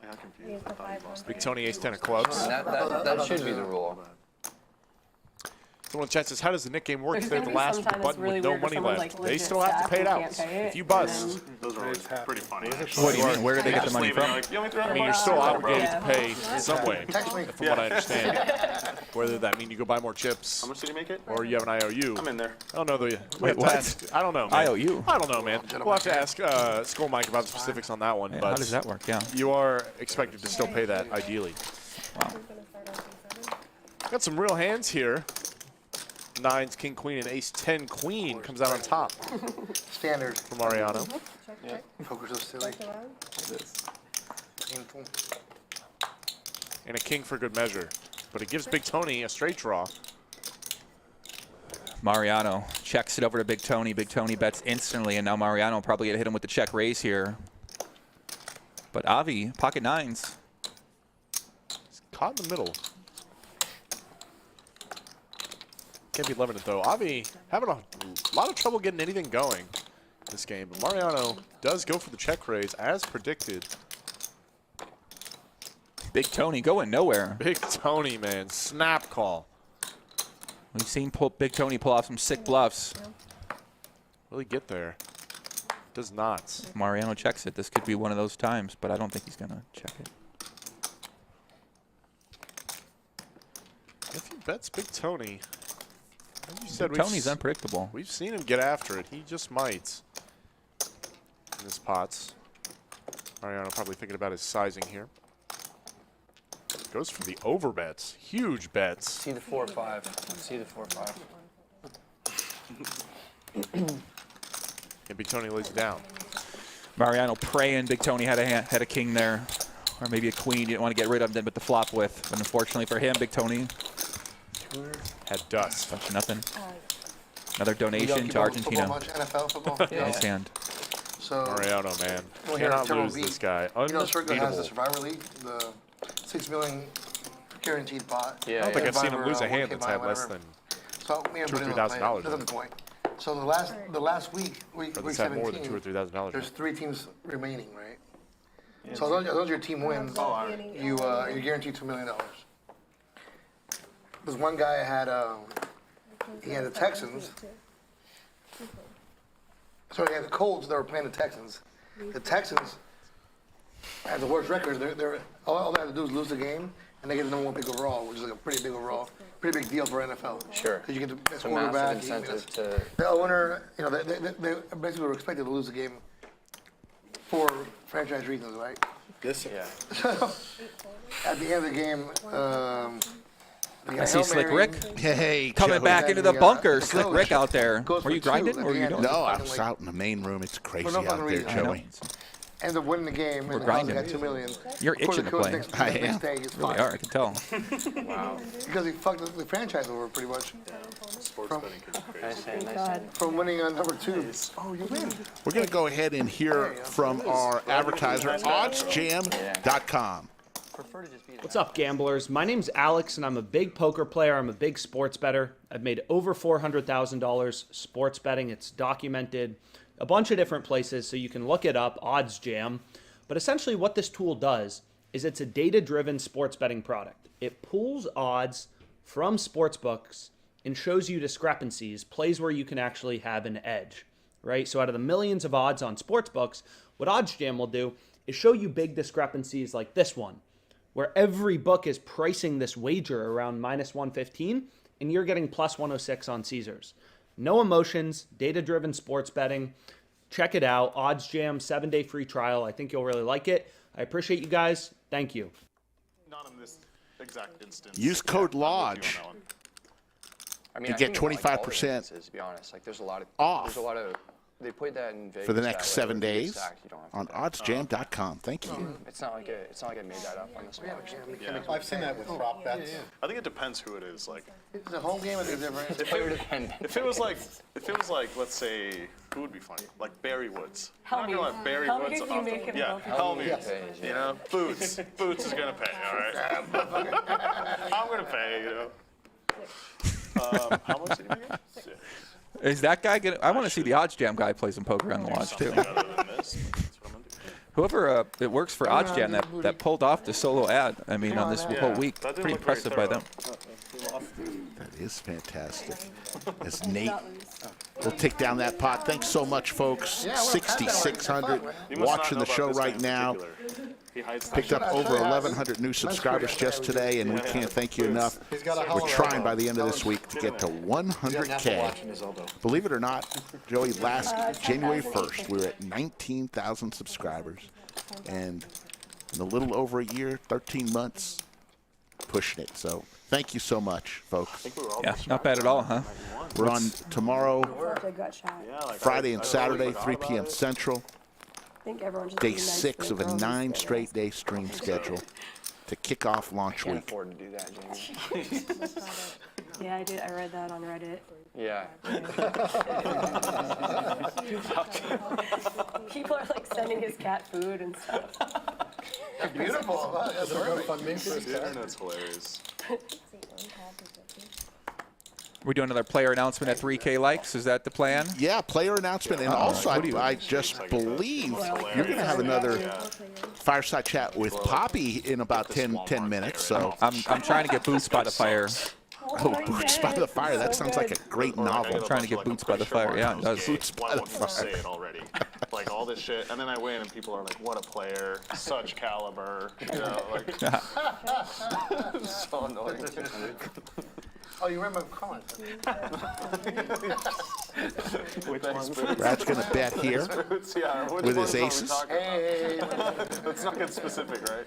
[SPEAKER 10] I got confused. I thought he lost.
[SPEAKER 2] Big Tony ace 10 of clubs.
[SPEAKER 5] That should be the rule.
[SPEAKER 2] Someone chat says, how does the knit game work if they're the last with the button
[SPEAKER 6] really
[SPEAKER 2] with no
[SPEAKER 6] weird if
[SPEAKER 2] money
[SPEAKER 6] someone's,
[SPEAKER 2] left?
[SPEAKER 6] like,
[SPEAKER 2] They still have to pay it out. If you bust,
[SPEAKER 10] Those are always pretty funny.
[SPEAKER 3] What do you mean? Where do they get the money from?
[SPEAKER 2] I mean, you're still obligated to pay in some way, from what I understand. Whether that mean you go buy more chips,
[SPEAKER 10] How much did he make it?
[SPEAKER 2] or you have an IOU.
[SPEAKER 10] I'm in there.
[SPEAKER 2] I don't know the.
[SPEAKER 3] Wait, what?
[SPEAKER 2] I don't know, man.
[SPEAKER 3] IOU?
[SPEAKER 2] I don't know, man. We'll have to ask Skull Mike about the specifics on that one.
[SPEAKER 3] Yeah,
[SPEAKER 2] but
[SPEAKER 3] how does that work? Yeah.
[SPEAKER 2] You are expected to still pay that, ideally.
[SPEAKER 3] Wow.
[SPEAKER 2] Got some real hands here. Nines, king, queen, and ace 10 queen comes out on top.
[SPEAKER 4] Standard.
[SPEAKER 2] For Mariano.
[SPEAKER 4] Yeah. Poker's so silly. Painful.
[SPEAKER 2] And a king for good measure. But it gives Big Tony a straight draw.
[SPEAKER 3] Mariano checks it over to Big Tony. Big Tony bets instantly, and now Mariano will probably hit him with the check raise here. But Avi, pocket nines.
[SPEAKER 2] He's caught in the middle. Can't be loving it, though. Avi having a lot of trouble getting anything going this game. But Mariano does go for the check raise, as predicted.
[SPEAKER 3] Big Tony going nowhere.
[SPEAKER 2] Big Tony, man. Snap call.
[SPEAKER 3] We've seen Big Tony pull off some sick bluffs.
[SPEAKER 2] Will he get there? Does not.
[SPEAKER 3] Mariano checks it. This could be one of those times, but I don't think he's going to check it.
[SPEAKER 2] If he bets Big Tony, as you said,
[SPEAKER 3] Tony's unpredictable.
[SPEAKER 2] We've seen him get after it. He just might in his pots. Mariano probably thinking about his sizing here. Goes for the overbets. Huge bets.
[SPEAKER 5] See the 4-5. See the 4-5.
[SPEAKER 2] And Big Tony lays it down.
[SPEAKER 3] Mariano praying Big Tony had a king there, or maybe a queen you didn't want to get rid of, then but the flop with. But unfortunately for him, Big Tony
[SPEAKER 2] had dust.
[SPEAKER 3] Bunch of nothing. Another donation to Argentina.
[SPEAKER 4] NFL football.
[SPEAKER 3] Nice hand.
[SPEAKER 4] So
[SPEAKER 2] Mariano, man,
[SPEAKER 4] we'll hear
[SPEAKER 2] cannot
[SPEAKER 4] Turtle
[SPEAKER 2] lose
[SPEAKER 4] beat.
[SPEAKER 2] this guy.
[SPEAKER 4] You know, Circle has the
[SPEAKER 2] Unbeatable.
[SPEAKER 4] Survivor League, the $6 million guaranteed pot.
[SPEAKER 2] I don't think I've seen him lose a hand
[SPEAKER 4] Survivor,
[SPEAKER 2] that's had less
[SPEAKER 4] 1K
[SPEAKER 2] than
[SPEAKER 4] So me and
[SPEAKER 2] $2,000 or
[SPEAKER 4] Bruno
[SPEAKER 2] $3,000.
[SPEAKER 4] played. That's the point. So the last week, week
[SPEAKER 2] Or that's had more than
[SPEAKER 4] 17,
[SPEAKER 2] $2,000 or $3,000.
[SPEAKER 4] there's 3 teams remaining, right? So as long as your team wins, you're guaranteed $2 million. There's one guy had he had the Texans. So he had the Colts that were playing the Texans. The Texans had the worst record. They're all they have to do is lose the game, and they get the number 1 pick overall, which is like a pretty big overall, pretty big deal for NFL.
[SPEAKER 5] Sure.
[SPEAKER 4] Because you get the best
[SPEAKER 5] It's a
[SPEAKER 4] quarterback.
[SPEAKER 5] massive incentive to.
[SPEAKER 4] The owner, you know, they basically were expected to lose the game for franchise reasons, right?
[SPEAKER 9] This.
[SPEAKER 5] Yeah.
[SPEAKER 4] So at the end of the game,
[SPEAKER 3] I see Slick Rick
[SPEAKER 1] Hey,
[SPEAKER 3] coming
[SPEAKER 1] Joey.
[SPEAKER 3] back into the bunker.
[SPEAKER 4] the
[SPEAKER 3] Slick
[SPEAKER 4] coach
[SPEAKER 3] Rick out there.
[SPEAKER 4] goes
[SPEAKER 3] Were
[SPEAKER 4] for
[SPEAKER 3] you
[SPEAKER 4] 2
[SPEAKER 3] grinding?
[SPEAKER 4] at
[SPEAKER 3] Or were
[SPEAKER 4] the
[SPEAKER 3] you
[SPEAKER 4] end.
[SPEAKER 3] doing?
[SPEAKER 1] No, I
[SPEAKER 4] Fucking,
[SPEAKER 1] was
[SPEAKER 4] like,
[SPEAKER 1] out in the main room. It's crazy
[SPEAKER 4] no
[SPEAKER 1] out
[SPEAKER 4] fucking
[SPEAKER 1] there,
[SPEAKER 4] reason.
[SPEAKER 3] I know.
[SPEAKER 1] Joey.
[SPEAKER 4] ends up winning the game,
[SPEAKER 3] We're
[SPEAKER 4] and the Cubs
[SPEAKER 3] grinding.
[SPEAKER 4] got $2 million.
[SPEAKER 3] You're
[SPEAKER 4] Of course,
[SPEAKER 3] itching
[SPEAKER 4] the
[SPEAKER 3] to
[SPEAKER 4] coach
[SPEAKER 3] play.
[SPEAKER 4] next
[SPEAKER 1] I am.
[SPEAKER 4] day gets
[SPEAKER 3] Really
[SPEAKER 4] fired.
[SPEAKER 3] are, I can tell.
[SPEAKER 5] Wow.
[SPEAKER 4] Because he fucked the franchise over pretty much.
[SPEAKER 10] Sports
[SPEAKER 4] From-
[SPEAKER 10] betting can be
[SPEAKER 5] Nice
[SPEAKER 10] crazy.
[SPEAKER 5] hand, nice hand.
[SPEAKER 4] From winning on number 2. Oh, you win.
[SPEAKER 1] We're going to go ahead and hear from our advertiser, oddsjam.com.
[SPEAKER 5] Prefer to just be.
[SPEAKER 11] What's up, gamblers? My name's Alex, and I'm a big poker player. I'm a big sports bettor. I've made over $400,000 sports betting. It's documented a bunch of different places, so you can look it up, OddsJam. But essentially what this tool does is it's a data-driven sports betting product. It pulls odds from sports books and shows you discrepancies, plays where you can actually have an edge, right? So out of the millions of odds on sports books, what OddsJam will do is show you big discrepancies like this one, where every book is pricing this wager around -115, and you're getting +106 on Caesars. No emotions, data-driven sports betting. Check it out. OddsJam, 7-day free trial. I think you'll really like it. I appreciate you guys. Thank you.
[SPEAKER 10] Not in this exact instance.
[SPEAKER 1] Use code LODGE.
[SPEAKER 5] I mean,
[SPEAKER 1] You
[SPEAKER 5] I
[SPEAKER 1] get
[SPEAKER 5] think in, like, all
[SPEAKER 1] 25%
[SPEAKER 5] instances, to be honest. Like, there's a lot of
[SPEAKER 1] off
[SPEAKER 5] they played that in Vegas
[SPEAKER 1] for the next
[SPEAKER 5] that way,
[SPEAKER 1] 7
[SPEAKER 5] where if you get
[SPEAKER 1] days
[SPEAKER 5] sacked, you don't have to
[SPEAKER 1] on
[SPEAKER 5] pay.
[SPEAKER 1] oddsjam.com. Thank you.
[SPEAKER 5] It's not like I made that up on the spot.
[SPEAKER 10] Yeah.
[SPEAKER 9] I've seen that with prop bets.
[SPEAKER 10] I think it depends who it is. Like,
[SPEAKER 4] It's a home game. It's different.
[SPEAKER 10] if it was like, let's say, who would be funny? Like Barry Woods. I'm not gonna let Barry
[SPEAKER 6] Helmuth,
[SPEAKER 10] Woods
[SPEAKER 6] you
[SPEAKER 10] off
[SPEAKER 6] make him
[SPEAKER 10] yeah,
[SPEAKER 6] both.
[SPEAKER 10] Helmuth. You know, Boots. Boots is gonna pay. All right. I'm gonna pay. You know. How much did you get?
[SPEAKER 3] Is that guy gonna? I want to see the OddsJam guy play some poker on the lodge too. Whoever it works for OddsJam that pulled off the solo ad. I mean, on this whole week, pretty impressive by them.
[SPEAKER 1] That is fantastic. As Nate will take down that pot. Thanks so much, folks. 6,600 watching the show right now. Picked up over 1,100 new subscribers just today, and we can't thank you enough. We're trying by the end of this week to get to 100K. Believe it or not, Joey, last January 1st, we were at 19,000 subscribers. And in a little over a year, 13 months, pushing it. So thank you so much, folks.
[SPEAKER 3] Yeah, not bad at all, huh?
[SPEAKER 1] We're on tomorrow, Friday and Saturday, 3 p.m. Central. Day 6 of a 9 straight day stream schedule to kick off launch
[SPEAKER 5] Can't
[SPEAKER 1] week.
[SPEAKER 5] afford to do that, Jamie.
[SPEAKER 6] Yeah, I did. I read that on Reddit.
[SPEAKER 5] Yeah.
[SPEAKER 6] People are like sending his cat food and stuff.
[SPEAKER 4] Beautiful. That's a
[SPEAKER 10] The internet's hilarious.
[SPEAKER 3] We're doing another player announcement at 3K likes. Is that the plan?
[SPEAKER 1] Yeah, player announcement. And also, I just believe you're going to have another fireside chat with Poppy in about 10 minutes. So
[SPEAKER 3] I'm trying to get Boots by the Fire.
[SPEAKER 1] Oh, Boots by the Fire. That sounds like a great novel.
[SPEAKER 3] I'm trying to get Boots by the Fire. Yeah, it does.
[SPEAKER 1] Boots by
[SPEAKER 10] I
[SPEAKER 1] the
[SPEAKER 10] won't even say
[SPEAKER 1] Fire.
[SPEAKER 10] it already. Like all this shit, and then I win, and people are like, "What a player! Such caliber!" You know, like so annoying.
[SPEAKER 4] Oh, you remember calling?
[SPEAKER 1] Brad's going to bet here
[SPEAKER 10] Yeah,
[SPEAKER 1] with his aces.
[SPEAKER 4] Hey.
[SPEAKER 10] Let's not get specific, right?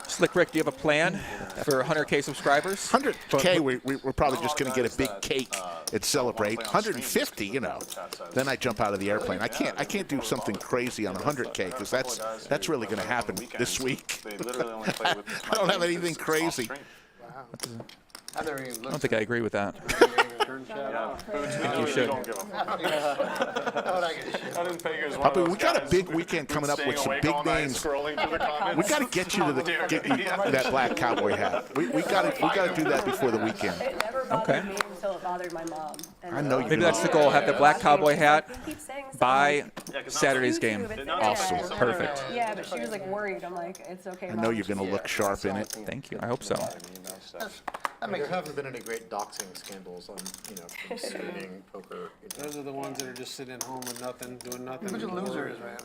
[SPEAKER 3] Slick Rick, do you have a plan for 100K subscribers?
[SPEAKER 1] 100K, we're probably just going to get a big cake and celebrate. 150, you know, then I jump out of the airplane. I can't do something crazy on 100K because that's really going to happen this week. I don't have anything crazy.
[SPEAKER 4] I never even
[SPEAKER 3] I
[SPEAKER 4] looked.
[SPEAKER 3] don't think I agree with that.
[SPEAKER 10] You
[SPEAKER 3] should.
[SPEAKER 10] I didn't pay you as one
[SPEAKER 1] Poppy,
[SPEAKER 10] of those
[SPEAKER 1] we got a
[SPEAKER 10] guys
[SPEAKER 1] big weekend coming up with some
[SPEAKER 10] staying
[SPEAKER 1] big
[SPEAKER 10] awake all night
[SPEAKER 1] names.
[SPEAKER 10] scrolling through the comments.
[SPEAKER 1] We got to get you to that black cowboy hat. We got to do that before the weekend.
[SPEAKER 6] It never bothered me until it bothered my mom. And
[SPEAKER 1] I know you.
[SPEAKER 3] Maybe that's the goal. Have the black cowboy hat
[SPEAKER 6] He keeps saying something
[SPEAKER 3] by
[SPEAKER 6] like,
[SPEAKER 3] Saturday's game.
[SPEAKER 6] YouTube, it's
[SPEAKER 1] Awesome.
[SPEAKER 6] there.
[SPEAKER 3] Perfect.
[SPEAKER 6] Yeah, but she was like worried. I'm like, it's okay.
[SPEAKER 1] I know you're going to look sharp in it.
[SPEAKER 3] Thank you. I hope so.
[SPEAKER 9] There haven't been any great doxing scandals on, from streaming poker.
[SPEAKER 13] Those are the ones that are just sitting home with nothing, doing nothing.
[SPEAKER 4] You're a bunch of losers, man.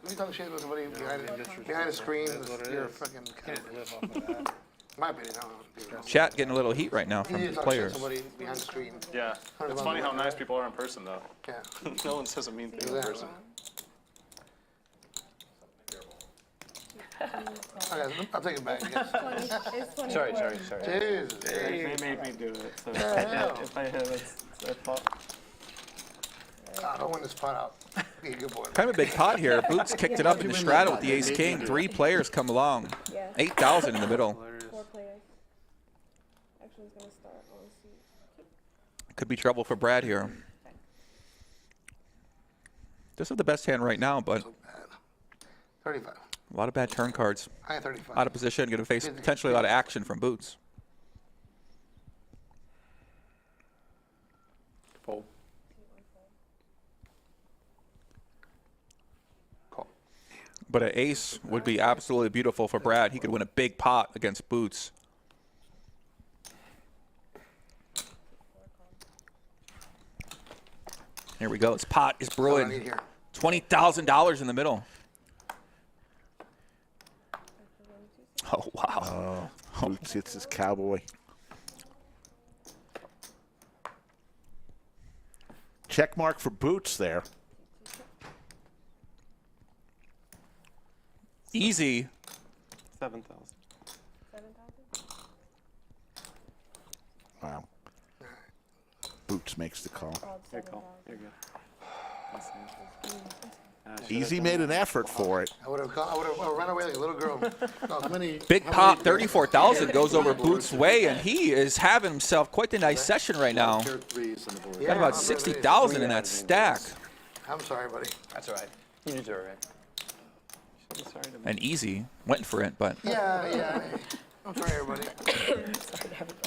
[SPEAKER 4] If you talk shit about somebody behind a screen, you're a fucking
[SPEAKER 13] Can't live off of that.
[SPEAKER 4] my opinion, I don't know.
[SPEAKER 3] Chat getting a little heat right now
[SPEAKER 4] You
[SPEAKER 3] from
[SPEAKER 4] need to talk shit to
[SPEAKER 3] players.
[SPEAKER 4] somebody behind the screen.
[SPEAKER 10] Yeah, it's funny how nice people are in person, though.
[SPEAKER 4] Yeah.
[SPEAKER 10] No one says a mean thing in person.
[SPEAKER 4] Okay, I'll take it back. Yes.
[SPEAKER 5] Sorry.
[SPEAKER 4] Jesus.
[SPEAKER 12] They made me do it. So
[SPEAKER 4] Yeah.
[SPEAKER 12] if I hit, it's their fault.
[SPEAKER 4] I don't want this pot out. Be a good boy.
[SPEAKER 3] Kind of a big pot here. Boots kicked it up in the straddle with the ace king. 3 players come along. 8,000 in the middle.
[SPEAKER 17] 4 players. Actually, it's going to start on seat.
[SPEAKER 3] Could be trouble for Brad here. This is the best hand right now, but
[SPEAKER 4] 35.
[SPEAKER 3] a lot of bad turn cards.
[SPEAKER 4] I had 35.
[SPEAKER 3] Out of position, going to face potentially a lot of action from Boots.
[SPEAKER 5] Fold.
[SPEAKER 3] But an ace would be absolutely beautiful for Brad. He could win a big pot against Boots. Here we go. This pot is brewing.
[SPEAKER 4] need here.
[SPEAKER 3] $20,000 in the middle. Oh, wow.
[SPEAKER 1] Boots hits his cowboy. Check mark for Boots there.
[SPEAKER 3] Easy.
[SPEAKER 12] 7,000.
[SPEAKER 1] Wow. Boots makes the call.
[SPEAKER 12] Good call. You're good.
[SPEAKER 1] Easy made an effort for it.
[SPEAKER 4] I would have run away like a little girl. No, how many?
[SPEAKER 3] Big
[SPEAKER 4] how
[SPEAKER 3] pop,
[SPEAKER 4] many-
[SPEAKER 3] 34,000 goes over Boots' way, and he is having himself quite a nice session right now.
[SPEAKER 4] Yeah,
[SPEAKER 3] Got about 60,000 in that stack.
[SPEAKER 4] I'm sorry, buddy.
[SPEAKER 5] That's all right. You deserve it.
[SPEAKER 3] And Easy went for it, but
[SPEAKER 4] Yeah. I'm sorry, everybody.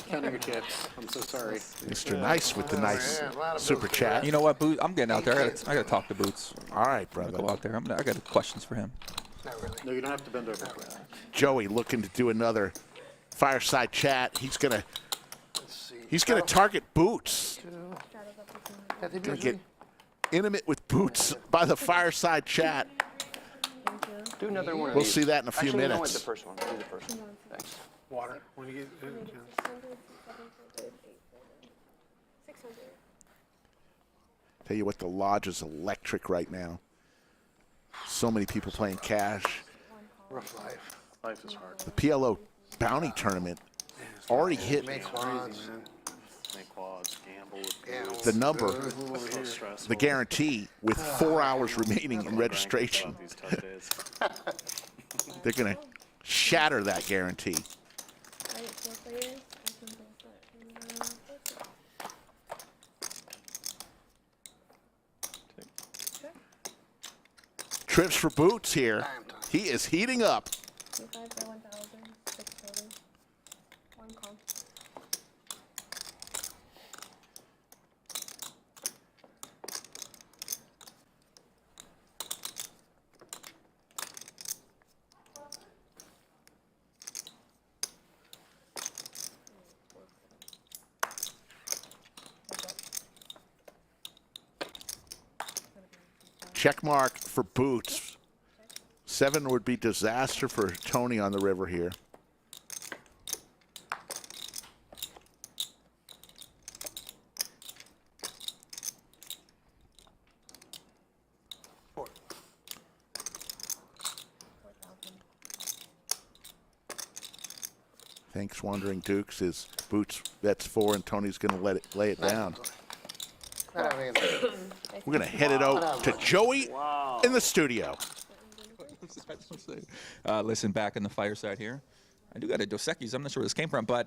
[SPEAKER 9] Counting your chips. I'm so sorry.
[SPEAKER 1] Mr. Nice with the nice super chat.
[SPEAKER 3] you know what, Boots? I'm getting out there. I gotta talk to Boots.
[SPEAKER 1] All right,
[SPEAKER 3] I'm gonna
[SPEAKER 1] brother.
[SPEAKER 3] go out there. I got questions for him.
[SPEAKER 9] No, you don't have to bend over.
[SPEAKER 1] Joey looking to do another fireside chat. He's gonna target Boots. Gonna get intimate with Boots by the fireside chat.
[SPEAKER 5] Do another one.
[SPEAKER 1] We'll see that in a few
[SPEAKER 5] Actually,
[SPEAKER 1] minutes.
[SPEAKER 5] You know what, the first one. Do the first one. Thanks.
[SPEAKER 16] Water. When you get.
[SPEAKER 1] Tell you what, the lodge is electric right now. So many people playing cash.
[SPEAKER 4] Rough life.
[SPEAKER 10] Life is hard.
[SPEAKER 1] The PLO bounty tournament already hit
[SPEAKER 4] Make quads.
[SPEAKER 10] Make quads, gamble.
[SPEAKER 1] the number,
[SPEAKER 10] So stressful.
[SPEAKER 1] the guarantee, with 4 hours remaining in registration.
[SPEAKER 10] These tough days.
[SPEAKER 1] They're going to shatter that guarantee. Trips for Boots here. He is heating up. Check mark for Boots. 7 would be disaster for Tony on the river here. Thanks, Wandering Dukes. Is Boots bets 4 and Tony's going to lay it down. We're going to head it out to Joey in the studio.
[SPEAKER 3] Listen, back in the fireside here. I do got a Dos Equis. I'm not sure where this came from, but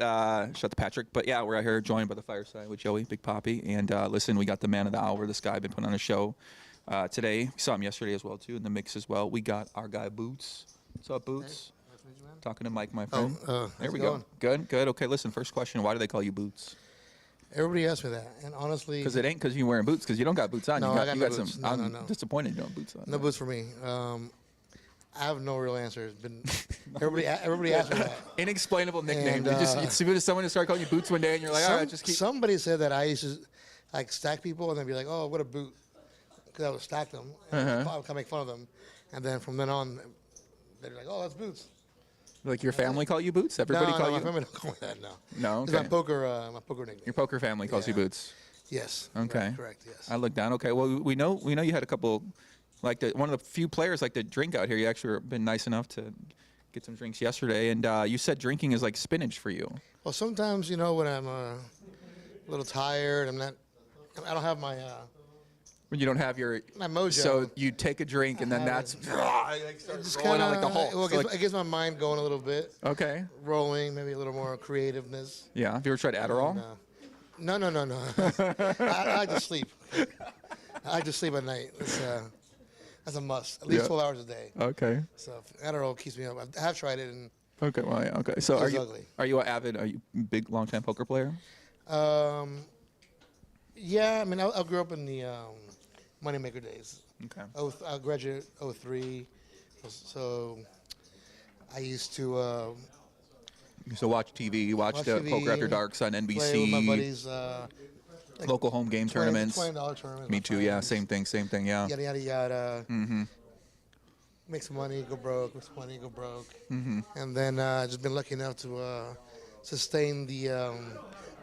[SPEAKER 3] shout to Patrick. But yeah, we're out here joined by the fireside with Joey, Big Poppy. And listen, we got the man of the hour. This guy been putting on a show today. We saw him yesterday as well, too, in the mix as well. We got our guy, Boots. What's up, Boots? Talking to Mike, my friend. There we go. Good, good. Okay, listen, first question. Why do they call you Boots?
[SPEAKER 4] Everybody asks me that, and honestly,
[SPEAKER 3] Because it ain't because you're wearing boots, because you don't got boots on.
[SPEAKER 4] No, I got no
[SPEAKER 3] some.
[SPEAKER 4] boots. No,
[SPEAKER 3] I'm
[SPEAKER 4] no.
[SPEAKER 3] disappointed you don't have boots on.
[SPEAKER 4] no boots for me. I have no real answer. It's been everybody asks me that.
[SPEAKER 3] Inexplainable nickname.
[SPEAKER 4] And,
[SPEAKER 3] You just as soon as someone start calling you Boots one day, and you're like, all right, just keep.
[SPEAKER 4] Somebody said that I used to like stack people and then be like, oh, what a boot, because I would stack them. And I would kind of make fun of them, and then from then on, they're like, oh, that's Boots.
[SPEAKER 3] Like your family call you Boots? Everybody
[SPEAKER 4] no,
[SPEAKER 3] call
[SPEAKER 4] my
[SPEAKER 3] you?
[SPEAKER 4] family don't call me that. No.
[SPEAKER 3] No.
[SPEAKER 4] It's
[SPEAKER 3] Okay.
[SPEAKER 4] my poker nickname.
[SPEAKER 3] Your poker family calls you Boots.
[SPEAKER 4] Yes.
[SPEAKER 3] Okay.
[SPEAKER 4] Correct. Yes.
[SPEAKER 3] I look down. Okay. Well, we know you had a couple, like one of the few players like to drink out here. You actually been nice enough to get some drinks yesterday, and you said drinking is like spinach for you.
[SPEAKER 4] Well, sometimes when I'm a little tired, I don't have my.
[SPEAKER 3] When you don't have your
[SPEAKER 4] My mojo.
[SPEAKER 3] So you take a drink, and then that's
[SPEAKER 4] It's
[SPEAKER 3] rolling out like the Hulk.
[SPEAKER 4] Well,
[SPEAKER 3] So
[SPEAKER 4] it gets my mind going a little bit.
[SPEAKER 3] Okay.
[SPEAKER 4] Rolling, maybe a little more creativeness.
[SPEAKER 3] Yeah. Have you ever tried Adderall?
[SPEAKER 4] No. I just sleep. I just sleep at night. That's a must. At least 12 hours a day.
[SPEAKER 3] Okay.
[SPEAKER 4] So Adderall keeps me up. I have tried it, and
[SPEAKER 3] Okay. Well, yeah, okay. So
[SPEAKER 4] It's ugly.
[SPEAKER 3] are you a big longtime poker player?
[SPEAKER 4] yeah. I mean, I grew up in the Moneymaker days.
[SPEAKER 3] Okay.
[SPEAKER 4] I graduated 03, so I used to.
[SPEAKER 3] You used to watch TV. You watched
[SPEAKER 4] TV,
[SPEAKER 3] Poker After Darks on NBC.
[SPEAKER 4] Play with my buddies.
[SPEAKER 3] Local home game tournaments.
[SPEAKER 19] $20 tournaments.
[SPEAKER 3] Me too. Yeah. Same thing.
[SPEAKER 19] Yada yada yada.
[SPEAKER 3] Mm-hmm.
[SPEAKER 19] Make some money, go broke. Make some money, go broke.
[SPEAKER 3] Mm-hmm.
[SPEAKER 19] And then just been lucky enough to sustain the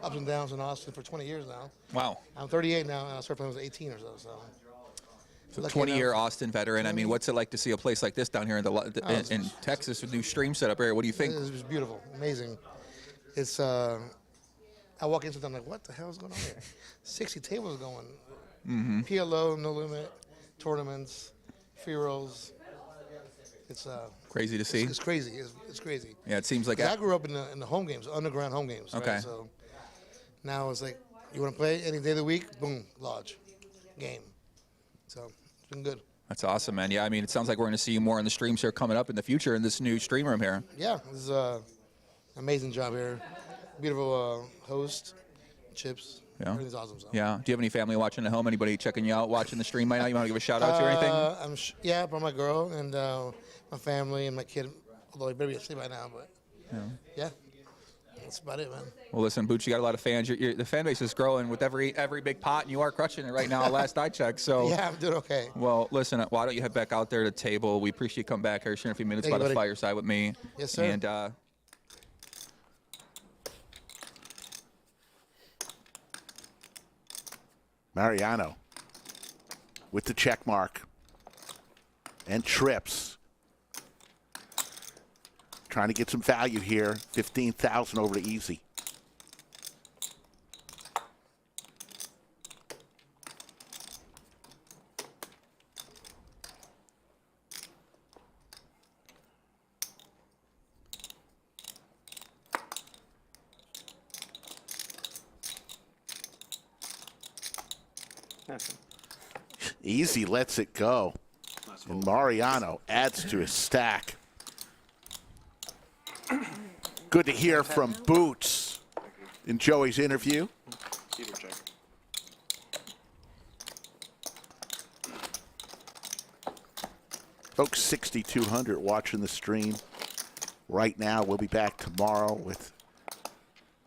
[SPEAKER 19] ups and downs in Austin for 20 years now.
[SPEAKER 3] Wow.
[SPEAKER 19] I'm 38 now, and I started playing when I was 18 or so.
[SPEAKER 3] So 20-year Austin veteran. I mean, what's it like to see a place like this down here in Texas with new stream set up here? What do you think?
[SPEAKER 19] It's beautiful, amazing. It's I walk into them like, what the hell is going on here? 60 tables going.
[SPEAKER 3] Mm-hmm.
[SPEAKER 19] PLO, no limit, tournaments, free rolls. It's
[SPEAKER 3] crazy to see.
[SPEAKER 19] It's crazy. It's crazy.
[SPEAKER 3] Yeah, it seems like
[SPEAKER 19] 'Cause I grew up in the home games, underground home games.
[SPEAKER 3] Okay.
[SPEAKER 19] Right? So now it's like, you want to play any day of the week? Boom, lodge, game. So it's been good.
[SPEAKER 3] That's awesome, man. Yeah, I mean, it sounds like we're going to see you more in the streams here coming up in the future in this new stream room here.
[SPEAKER 19] Yeah, this is an amazing job here. Beautiful host, Chips.
[SPEAKER 3] Yeah.
[SPEAKER 19] Everything's awesome. So.
[SPEAKER 3] Yeah. Do you have any family watching at home? Anybody checking you out, watching the stream right now? You want to give a shout out to or anything?
[SPEAKER 19] Yeah, but my girl and my family and my kid. Although he better be asleep by now, but yeah, that's about it, man.
[SPEAKER 3] Well, listen, Boots, you got a lot of fans. The fan base is growing with every big pot, and you are crushing it right now. Last I checked, so
[SPEAKER 19] yeah, I'm doing okay.
[SPEAKER 3] Well, listen, why don't you head back out there to the table? We appreciate you coming back here, sharing a few minutes
[SPEAKER 19] Thank
[SPEAKER 3] about
[SPEAKER 19] you,
[SPEAKER 3] the
[SPEAKER 19] buddy.
[SPEAKER 3] fireside with me.
[SPEAKER 19] Yes, sir.
[SPEAKER 3] And
[SPEAKER 1] Mariano with the check mark and trips. Trying to get some value here. 15,000 over to easy. Easy lets it go. And Mariano adds to his stack. Good to hear from Boots in Joey's interview.
[SPEAKER 10] Keeper check.
[SPEAKER 1] Folks, 6,200 watching the stream right now. We'll be back tomorrow with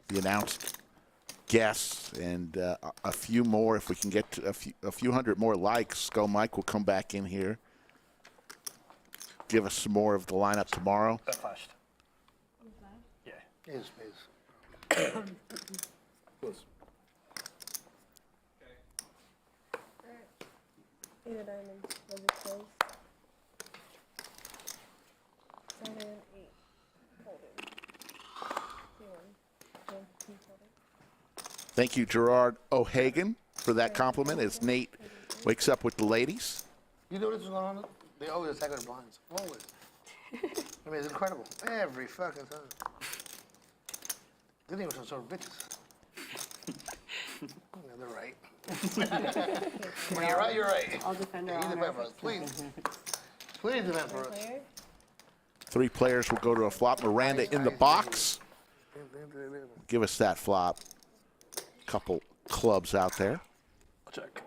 [SPEAKER 1] the announced guests and a few more. If we can get to a few hundred more likes, Skull Mike will come back in here, give us some more of the lineup tomorrow.
[SPEAKER 7] That flashed. Yeah.
[SPEAKER 4] Yes, please.
[SPEAKER 17] Eight of diamonds. Was it close? 7, 8. Folded. 2, 1. 2, folded.
[SPEAKER 1] Thank you, Gerard O'Hagan, for that compliment as Nate wakes up with the ladies.
[SPEAKER 4] You know what's going on? They always attack with blinds. Always. I mean, it's incredible. Every fucking time. They think we're some sort of bitches. Yeah, they're right. When you're right, you're right.
[SPEAKER 6] I'll defend her
[SPEAKER 4] You
[SPEAKER 6] honor.
[SPEAKER 4] defend for us, please. Please defend for us.
[SPEAKER 1] 3 players will go to a flop. Miranda in the box. Give us that flop. Couple clubs out there.
[SPEAKER 7] Check.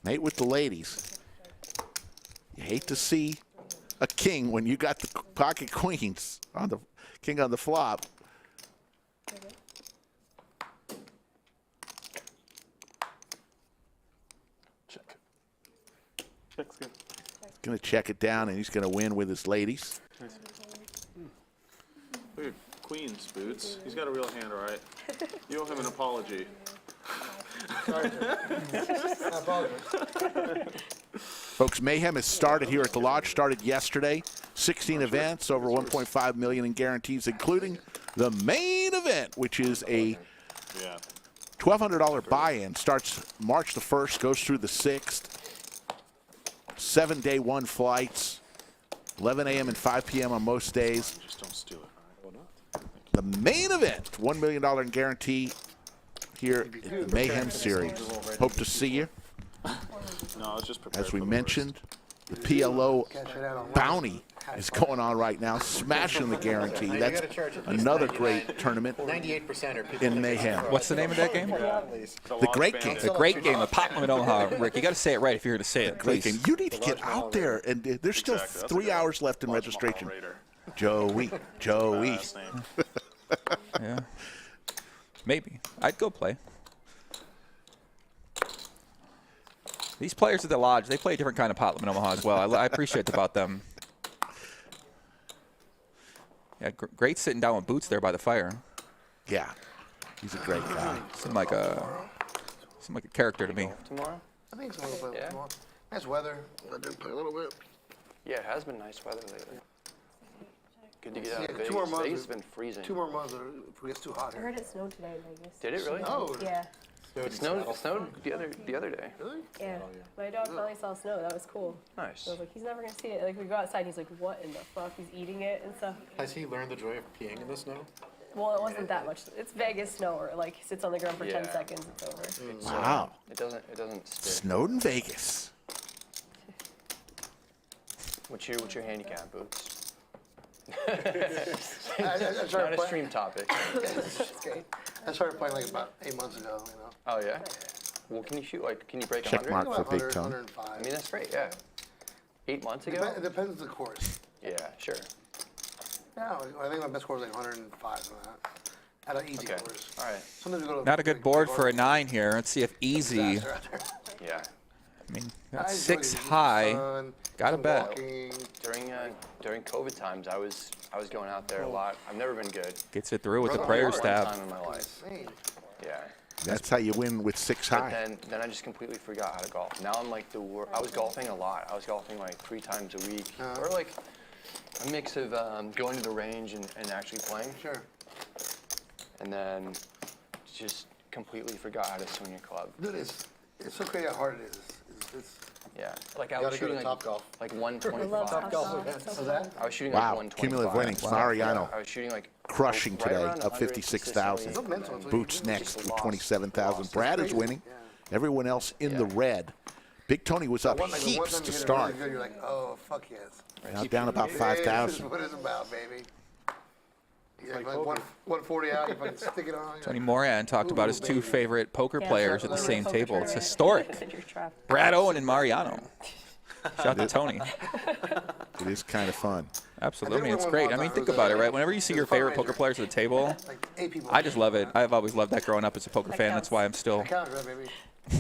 [SPEAKER 1] Nate with the ladies. You hate to see a king when you got the pocket queens on the king on the flop.
[SPEAKER 12] Check. Check's good.
[SPEAKER 1] He's going to check it down, and he's going to win with his ladies.
[SPEAKER 12] Nice.
[SPEAKER 10] Look at Queen's Boots. He's got a real hand, all right? You owe him an apology.
[SPEAKER 4] Sorry, I apologize.
[SPEAKER 1] Folks, Mayhem has started here at the Lodge, started yesterday. 16 events, over 1.5 million in guarantees, including the main event, which is a $1,200 buy-in. Starts March the 1st, goes through the 6th. 7 day 1 flights, 11 a.m. and 5 p.m. on most days.
[SPEAKER 10] Just don't steal it,
[SPEAKER 1] The main event, $1 million guarantee here in the Mayhem Series. Hope to see you.
[SPEAKER 10] No, it's just prepared
[SPEAKER 1] As we
[SPEAKER 10] for the
[SPEAKER 1] mentioned, the PLO bounty is going on right now, smashing the guarantee. That's another great tournament
[SPEAKER 9] 98% are people
[SPEAKER 1] in Mayhem.
[SPEAKER 3] What's the name of that game?
[SPEAKER 1] The Great Game.
[SPEAKER 3] The Great Game of Pop Limit Omaha. Rick, you got to say it right if you're going to say it.
[SPEAKER 1] Great
[SPEAKER 3] Please.
[SPEAKER 1] Game. You need to get out there, and there's still 3 hours left in registration. Joey.
[SPEAKER 3] Yeah. Maybe. I'd go play. These players at the Lodge, they play a different kind of pot limit in Omaha as well. I appreciate about them. Yeah, great sitting down with Boots there by the fire.
[SPEAKER 1] Yeah, he's a great guy.
[SPEAKER 3] Seemed like a character to me.
[SPEAKER 4] Tomorrow? I think so. Yeah. Nice weather. I did play a little bit.
[SPEAKER 5] Yeah, it has been nice weather lately. Good to get out of
[SPEAKER 4] Yeah,
[SPEAKER 5] Vegas.
[SPEAKER 4] 2 more months.
[SPEAKER 5] Vegas has been freezing.
[SPEAKER 4] 2 more months if it gets too hot
[SPEAKER 6] I
[SPEAKER 4] here.
[SPEAKER 6] heard it snowed today in Vegas.
[SPEAKER 5] Did it really?
[SPEAKER 4] Oh.
[SPEAKER 6] Yeah.
[SPEAKER 5] It snowed the other day.
[SPEAKER 4] Really?
[SPEAKER 6] Yeah. My dog finally saw snow. That was cool.
[SPEAKER 5] Nice.
[SPEAKER 6] So I was like, he's never gonna see it. Like we go outside, and he's like, what in the fuck? He's eating it and stuff.
[SPEAKER 9] Has he learned the joy of peeing in the snow?
[SPEAKER 6] Well, it wasn't that much. It's Vegas snow, or like he sits on the ground for 10
[SPEAKER 5] Yeah.
[SPEAKER 6] seconds, it's over.
[SPEAKER 1] Wow.
[SPEAKER 5] It doesn't stick.
[SPEAKER 1] Snowed in Vegas.
[SPEAKER 5] What's your handicap, Boots?
[SPEAKER 4] I
[SPEAKER 5] Not
[SPEAKER 4] started
[SPEAKER 5] a
[SPEAKER 4] play-
[SPEAKER 5] stream topic.
[SPEAKER 6] That's great.
[SPEAKER 4] I started playing like about 8 months ago, you know.
[SPEAKER 5] Oh yeah. Well, can you shoot can you break
[SPEAKER 1] Check
[SPEAKER 5] 100?
[SPEAKER 1] mark for Big Tone.
[SPEAKER 4] 105.
[SPEAKER 5] I mean, that's great. Yeah. 8 months ago.
[SPEAKER 4] It depends on the course.
[SPEAKER 5] Yeah, sure.
[SPEAKER 4] Yeah, I think my best score was like 105 on that. At an easy
[SPEAKER 5] Okay.
[SPEAKER 4] course.
[SPEAKER 5] All right.
[SPEAKER 4] Sometimes we go to
[SPEAKER 3] Not a good board for a 9 here. Let's see if easy.
[SPEAKER 4] disaster out there.
[SPEAKER 5] Yeah.
[SPEAKER 3] I mean,
[SPEAKER 4] I
[SPEAKER 3] got
[SPEAKER 4] enjoyed
[SPEAKER 3] 6
[SPEAKER 4] it.
[SPEAKER 3] high.
[SPEAKER 4] Fun,
[SPEAKER 3] Got to
[SPEAKER 4] some
[SPEAKER 3] bet.
[SPEAKER 4] walking.
[SPEAKER 5] During COVID times, I was going out there a lot. I've never been good.
[SPEAKER 3] Gets it through with the
[SPEAKER 5] One
[SPEAKER 3] prayer stab.
[SPEAKER 5] time in my life.
[SPEAKER 4] Insane.
[SPEAKER 5] Yeah.
[SPEAKER 1] That's how you win with 6
[SPEAKER 5] But
[SPEAKER 1] high.
[SPEAKER 5] then I just completely forgot how to golf. Now I'm like I was golfing a lot. I was golfing like 3 times a week, or like a mix of going to the range and actually playing.
[SPEAKER 4] Sure.
[SPEAKER 5] And then just completely forgot how to swing a club.
[SPEAKER 4] Dude, it's so crazy how hard it is. It's
[SPEAKER 5] Yeah, like I
[SPEAKER 9] You
[SPEAKER 5] was
[SPEAKER 9] gotta go
[SPEAKER 5] shooting
[SPEAKER 9] to
[SPEAKER 5] like
[SPEAKER 9] Topgolf.
[SPEAKER 5] like
[SPEAKER 6] I love
[SPEAKER 5] 125.
[SPEAKER 6] Topgolf.
[SPEAKER 4] What's that?
[SPEAKER 5] I was shooting
[SPEAKER 1] Wow,
[SPEAKER 5] like 125.
[SPEAKER 1] cumulative winnings. Mariano
[SPEAKER 5] I was shooting like
[SPEAKER 1] crushing
[SPEAKER 5] right
[SPEAKER 1] today,
[SPEAKER 5] around
[SPEAKER 1] up
[SPEAKER 5] 100
[SPEAKER 1] 56,000.
[SPEAKER 5] consistently, and then
[SPEAKER 1] Boots
[SPEAKER 5] just
[SPEAKER 1] next with
[SPEAKER 5] lost.
[SPEAKER 1] 27,000. Brad is winning. Everyone else in the red. Big Tony was up
[SPEAKER 4] One time
[SPEAKER 1] heaps
[SPEAKER 4] you
[SPEAKER 1] to
[SPEAKER 4] hit it
[SPEAKER 1] start.
[SPEAKER 4] really good, you're like, oh, fuck yes.
[SPEAKER 1] Now down about
[SPEAKER 4] Yeah, this
[SPEAKER 1] 5,000.
[SPEAKER 4] is what it's about, baby. Yeah, like 140 out, you fucking stick it on.
[SPEAKER 3] Tony Moran talked about his 2 favorite poker players at the same table. It's historic.
[SPEAKER 6] You're trapped.
[SPEAKER 3] Brad Owen and Mariano. Shout out to Tony.
[SPEAKER 1] It is kind of fun.
[SPEAKER 3] Absolutely. I mean, it's great. I mean, think about it, right? Whenever you see your favorite poker players at the table, I just love it. I've always loved that growing up as a poker fan. That's why I'm still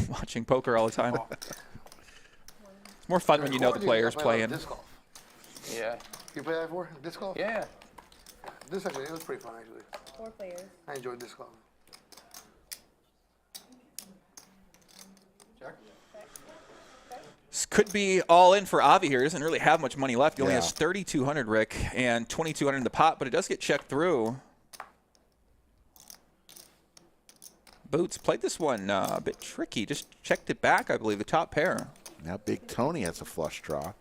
[SPEAKER 3] watching poker all the time. It's more fun when you know the players playing.
[SPEAKER 4] Disc golf.
[SPEAKER 5] Yeah.
[SPEAKER 4] You play that before? Disc golf?
[SPEAKER 5] Yeah.
[SPEAKER 4] This actually, it was pretty fun actually.
[SPEAKER 6] 4 players.
[SPEAKER 4] I enjoyed disc golf.
[SPEAKER 3] This could be all in for Avi here. He doesn't really have much money left. He only
[SPEAKER 1] Yeah.
[SPEAKER 3] has 3,200, Rick, and 2,200 in the pot, but it does get checked through. Boots played this one a bit tricky. Just checked it back, I believe, the top pair.
[SPEAKER 1] Now Big Tony has a flush draw.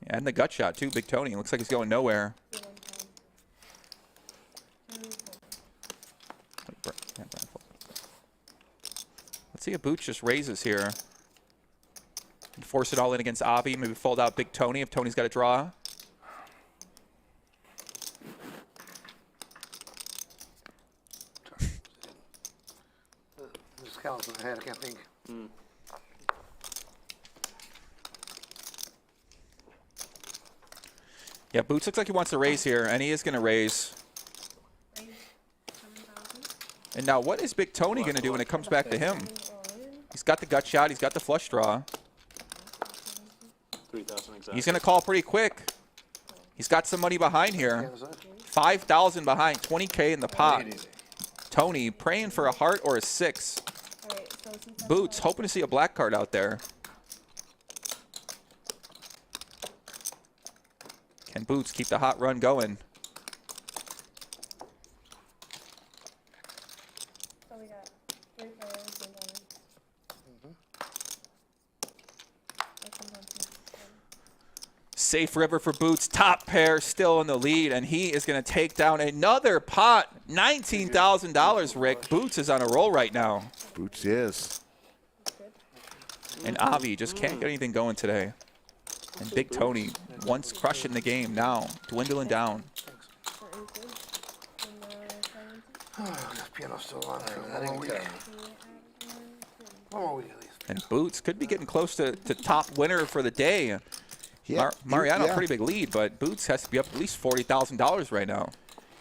[SPEAKER 3] Yeah, and the gut shot, too, Big Tony. Looks like he's going nowhere. Let's see if Boots just raises here. And force it all in against Avi. Maybe fold out Big Tony if Tony's got a draw.
[SPEAKER 4] Just counts in my head, I can't think.
[SPEAKER 3] Yeah, Boots looks like he wants to raise here, and he is going to raise. And now what is Big Tony going to do when it comes back to him? He's got the gut shot. He's got the flush draw.
[SPEAKER 10] 3,000 exactly.
[SPEAKER 3] He's going to call pretty quick. He's got some money behind here. 5,000 behind, 20K in the pot. Tony praying for a heart or a 6. Boots hoping to see a black card out there. Can Boots keep the hot run going?
[SPEAKER 6] So we got 3 players and
[SPEAKER 3] Safe river for Boots. Top pair still in the lead, and he is going to take down another pot. $19,000, Rick. Boots is on a roll right now.
[SPEAKER 1] Boots is.
[SPEAKER 3] And Avi just can't get anything going today. And Big Tony, once crushing the game, now dwindling down.
[SPEAKER 4] This piano's still on for one more week. One more week at least.
[SPEAKER 3] And Boots could be getting close to top winner for the day.
[SPEAKER 1] Yeah,
[SPEAKER 3] Mariano,
[SPEAKER 1] yeah.
[SPEAKER 3] pretty big lead, but Boots has to be up at least $40,000 right now.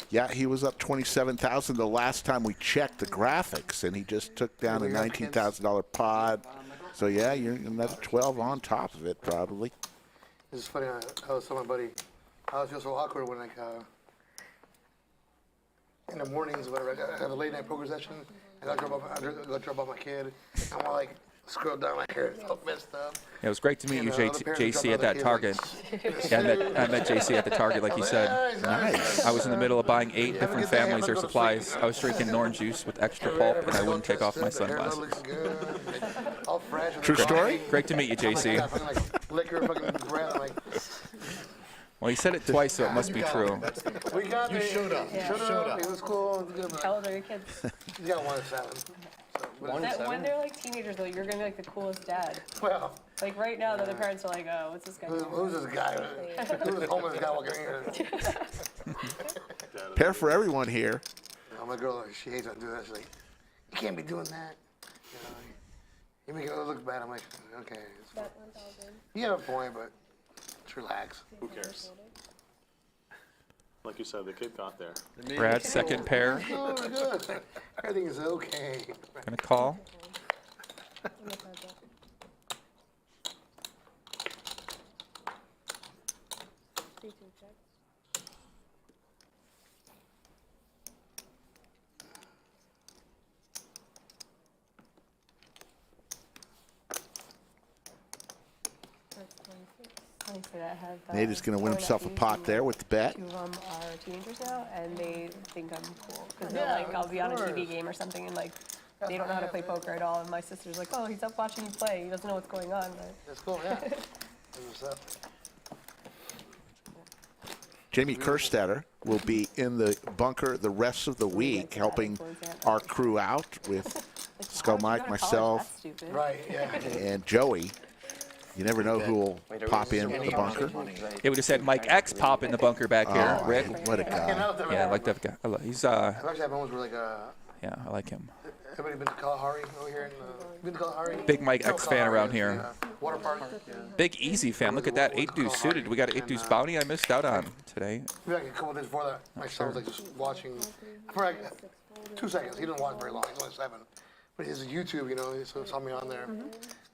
[SPEAKER 1] Yeah, he was up 27,000 the last time we checked the graphics, and he just took down a $19,000 pod. So yeah, you're another 12 on top of it probably.
[SPEAKER 4] This is funny. I was telling my buddy, I was feel so awkward when in the mornings, whatever, I have a late night poker session. I got to drop off my kid. I'm all like, scroll down my hair, it's all messed up.
[SPEAKER 3] Yeah, it was great to meet you,
[SPEAKER 4] other parents
[SPEAKER 3] JC,
[SPEAKER 4] drop
[SPEAKER 3] at that
[SPEAKER 4] other
[SPEAKER 3] Target.
[SPEAKER 4] kids,
[SPEAKER 3] Yeah, I met JC at the Target, like you said.
[SPEAKER 1] Nice.
[SPEAKER 3] I was in the middle of buying 8 different families their supplies. I was drinking orange juice with extra pulp, and I wouldn't take off my sunglasses.
[SPEAKER 4] all fresh.
[SPEAKER 1] True story?
[SPEAKER 3] Great to meet you, JC.
[SPEAKER 4] Like liquor, fucking breath, like.
[SPEAKER 3] Well, he said it twice, so it must be true.
[SPEAKER 4] We got
[SPEAKER 19] You showed up.
[SPEAKER 6] Yeah.
[SPEAKER 19] You showed up.
[SPEAKER 4] It was cool. It was good.
[SPEAKER 6] How old are your kids?
[SPEAKER 4] You got 1 at 7. So,
[SPEAKER 6] When they're like teenagers, though, you're gonna be like the coolest dad.
[SPEAKER 4] well,
[SPEAKER 6] Like right now, the other parents are like, oh, what's this guy doing?
[SPEAKER 4] who's this guy? Who's this homeless guy walking in here?
[SPEAKER 1] Pair for everyone here.
[SPEAKER 4] My girl, she hates when I do that. She's like, you can't be doing that. You make it look bad. I'm like, okay. It's fine. You have a point, but just relax.
[SPEAKER 10] Who cares? Like you said, the kid got there.
[SPEAKER 3] Brad's second pair.
[SPEAKER 4] Oh, good. Everything is okay.
[SPEAKER 3] Gonna call.
[SPEAKER 1] Nate is going to win himself a pot there with the bet.
[SPEAKER 6] 2 of them are teenagers now, and they think I'm cool. Because they're like, I'll be on a TV game or something, and like, they don't know how to play poker at all. And my sister's like, oh, he's up watching you play. He doesn't know what's going on. But
[SPEAKER 4] That's cool, yeah. That's what's up.
[SPEAKER 1] Jamie Kerstetter will be in the bunker the rest of the week, helping our crew out with Skull Mike, myself,
[SPEAKER 4] Right, yeah.
[SPEAKER 1] and Joey. You never know who will pop in the bunker.
[SPEAKER 3] Yeah, we just had Mike X pop in the bunker back here.
[SPEAKER 1] Oh,
[SPEAKER 3] Rick.
[SPEAKER 1] what a guy.
[SPEAKER 3] Yeah, I like that guy. He's
[SPEAKER 4] I've actually had moments where like,
[SPEAKER 3] yeah, I like him.
[SPEAKER 4] everybody been to Kalahari over here? Been to Kalahari?
[SPEAKER 3] Big Mike X fan around here.
[SPEAKER 4] Water park?
[SPEAKER 3] Big Easy fan. Look at that 8-deuce suited. We got an 8-deuce bounty I missed out on today.
[SPEAKER 4] Maybe like a couple days before that, my son was like just watching for like 2 seconds. He didn't watch very long. He's only 7. But he's a YouTube, you know, so he saw me on there.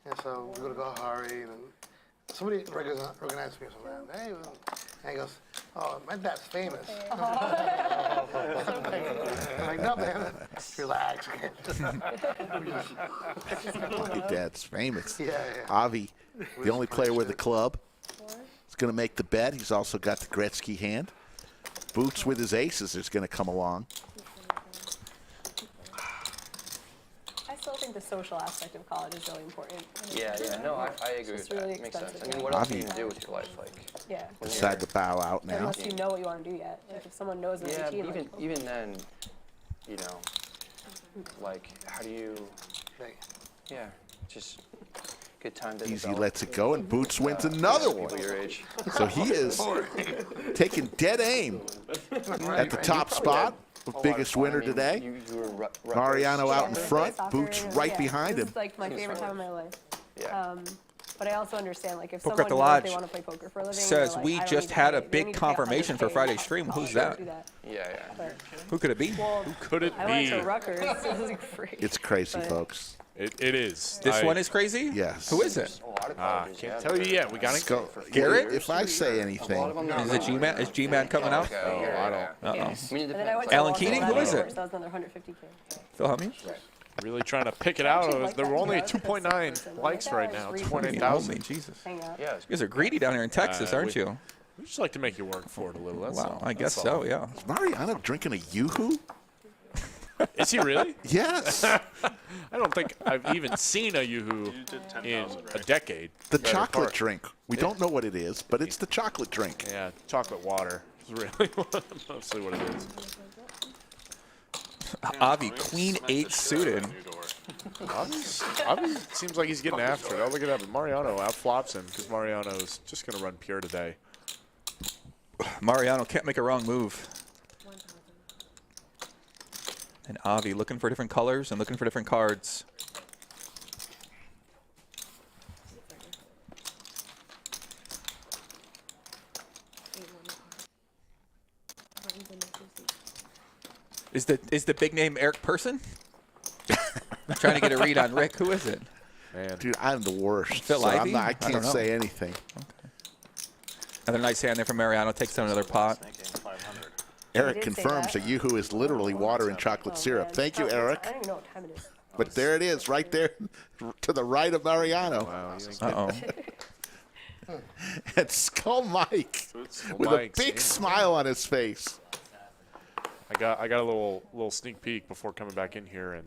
[SPEAKER 4] And so we go to Kalahari, and somebody recognized me or something. Hey, and he goes, oh, my dad's famous. I'm like, no, man, relax.
[SPEAKER 1] Your dad's famous.
[SPEAKER 4] Yeah, yeah.
[SPEAKER 1] Avi, the only player with the club, is going to make the bet. He's also got the Gretzky hand. Boots with his aces is going to come along.
[SPEAKER 6] I still think the social aspect of college is really important.
[SPEAKER 5] Yeah, no, I agree with that.
[SPEAKER 6] Really
[SPEAKER 5] Makes sense.
[SPEAKER 6] expensive,
[SPEAKER 5] I mean,
[SPEAKER 6] yeah.
[SPEAKER 5] what else can you do with your life? Like,
[SPEAKER 6] Yeah.
[SPEAKER 1] Decide to bow out now.
[SPEAKER 6] Unless you know what you want to do yet. Like if someone knows the
[SPEAKER 5] yeah,
[SPEAKER 6] routine,
[SPEAKER 5] but
[SPEAKER 6] like,
[SPEAKER 5] even then, you know, like, how do you, yeah, just good time to
[SPEAKER 1] Easy
[SPEAKER 5] develop.
[SPEAKER 1] lets it go, and Boots wins another
[SPEAKER 5] People
[SPEAKER 1] one.
[SPEAKER 5] your age.
[SPEAKER 1] So he is taking dead aim at the top spot. Biggest winner today. Mariano out in front, Boots right behind him.
[SPEAKER 6] This is like my favorite time of my life.
[SPEAKER 5] Yeah.
[SPEAKER 6] But I also understand, like, if
[SPEAKER 3] Poker at
[SPEAKER 6] someone
[SPEAKER 3] the
[SPEAKER 6] knows they
[SPEAKER 3] Lodge
[SPEAKER 6] want to play poker for a living,
[SPEAKER 3] says,
[SPEAKER 6] they're like,
[SPEAKER 3] we
[SPEAKER 6] I don't
[SPEAKER 3] just
[SPEAKER 6] need to
[SPEAKER 3] had a
[SPEAKER 6] pay- they
[SPEAKER 3] big
[SPEAKER 6] need to pay
[SPEAKER 3] confirmation for
[SPEAKER 6] 100K.
[SPEAKER 3] Friday stream. Who's that?
[SPEAKER 6] Do that.
[SPEAKER 5] Yeah.
[SPEAKER 6] But,
[SPEAKER 3] Who could it be?
[SPEAKER 6] well,
[SPEAKER 2] Who could it
[SPEAKER 6] I went
[SPEAKER 2] be?
[SPEAKER 6] to Rutgers. This is great.
[SPEAKER 1] It's crazy,
[SPEAKER 6] But-
[SPEAKER 1] folks.
[SPEAKER 2] It is.
[SPEAKER 3] This one is crazy?
[SPEAKER 1] Yes.
[SPEAKER 3] Who is it?
[SPEAKER 2] Can't tell you yet. We got to
[SPEAKER 1] Go.
[SPEAKER 3] Garrett?
[SPEAKER 1] If I say anything,
[SPEAKER 3] Is it G-Man? Is G-Man coming out?
[SPEAKER 2] Oh, I don't.
[SPEAKER 6] Yeah.
[SPEAKER 3] Uh-oh.
[SPEAKER 6] And then I went to
[SPEAKER 3] Alan
[SPEAKER 6] Los
[SPEAKER 3] Keating? Who is
[SPEAKER 6] Angeles,
[SPEAKER 3] it?
[SPEAKER 6] That was another 150K.
[SPEAKER 3] Phil Hummey?
[SPEAKER 2] Really trying to pick it out. There were only 2.9 likes right now. 2.8,000.
[SPEAKER 3] Jesus.
[SPEAKER 6] Hang out.
[SPEAKER 2] Yeah.
[SPEAKER 3] You guys are greedy down here in Texas, aren't you?
[SPEAKER 2] We just like to make you work for it a little. That's
[SPEAKER 3] Wow,
[SPEAKER 2] all.
[SPEAKER 3] I guess
[SPEAKER 2] That's
[SPEAKER 3] so,
[SPEAKER 2] all.
[SPEAKER 3] yeah.
[SPEAKER 1] is Mariano drinking a Yoo-Hoo?
[SPEAKER 2] Is he really?
[SPEAKER 1] Yes.
[SPEAKER 2] I don't think I've even seen a Yoo-Hoo in a decade.
[SPEAKER 1] The
[SPEAKER 2] Better
[SPEAKER 1] chocolate
[SPEAKER 2] part.
[SPEAKER 1] drink. We don't know what it is, but it's the chocolate drink.
[SPEAKER 2] Yeah, chocolate water is really mostly what it is.
[SPEAKER 3] Avi, Queen 8 suited.
[SPEAKER 2] Avi seems like he's getting after it. Oh, look at that. Mariano outflops him because Mariano's just going to run pure today.
[SPEAKER 3] Mariano can't make a wrong move. And Avi looking for different colors and looking for different cards. Is the big name Eric Person? I'm trying to get a read on Rick. Who is it?
[SPEAKER 1] Man, dude, I'm the worst.
[SPEAKER 3] Phil
[SPEAKER 1] so
[SPEAKER 3] Ivey?
[SPEAKER 1] I can't say anything.
[SPEAKER 3] Okay. Another nice hand there from Mariano. Takes down another pot.
[SPEAKER 1] Eric confirms that Yoo-hoo is literally water and chocolate syrup. Thank you, Eric.
[SPEAKER 6] I don't even know what time it is.
[SPEAKER 1] But there it is, right there to the right of Mariano.
[SPEAKER 2] Wow,
[SPEAKER 3] Uh-oh.
[SPEAKER 1] And Skull Mike with a big smile on his face.
[SPEAKER 2] I got a little sneak peek before coming back in here, and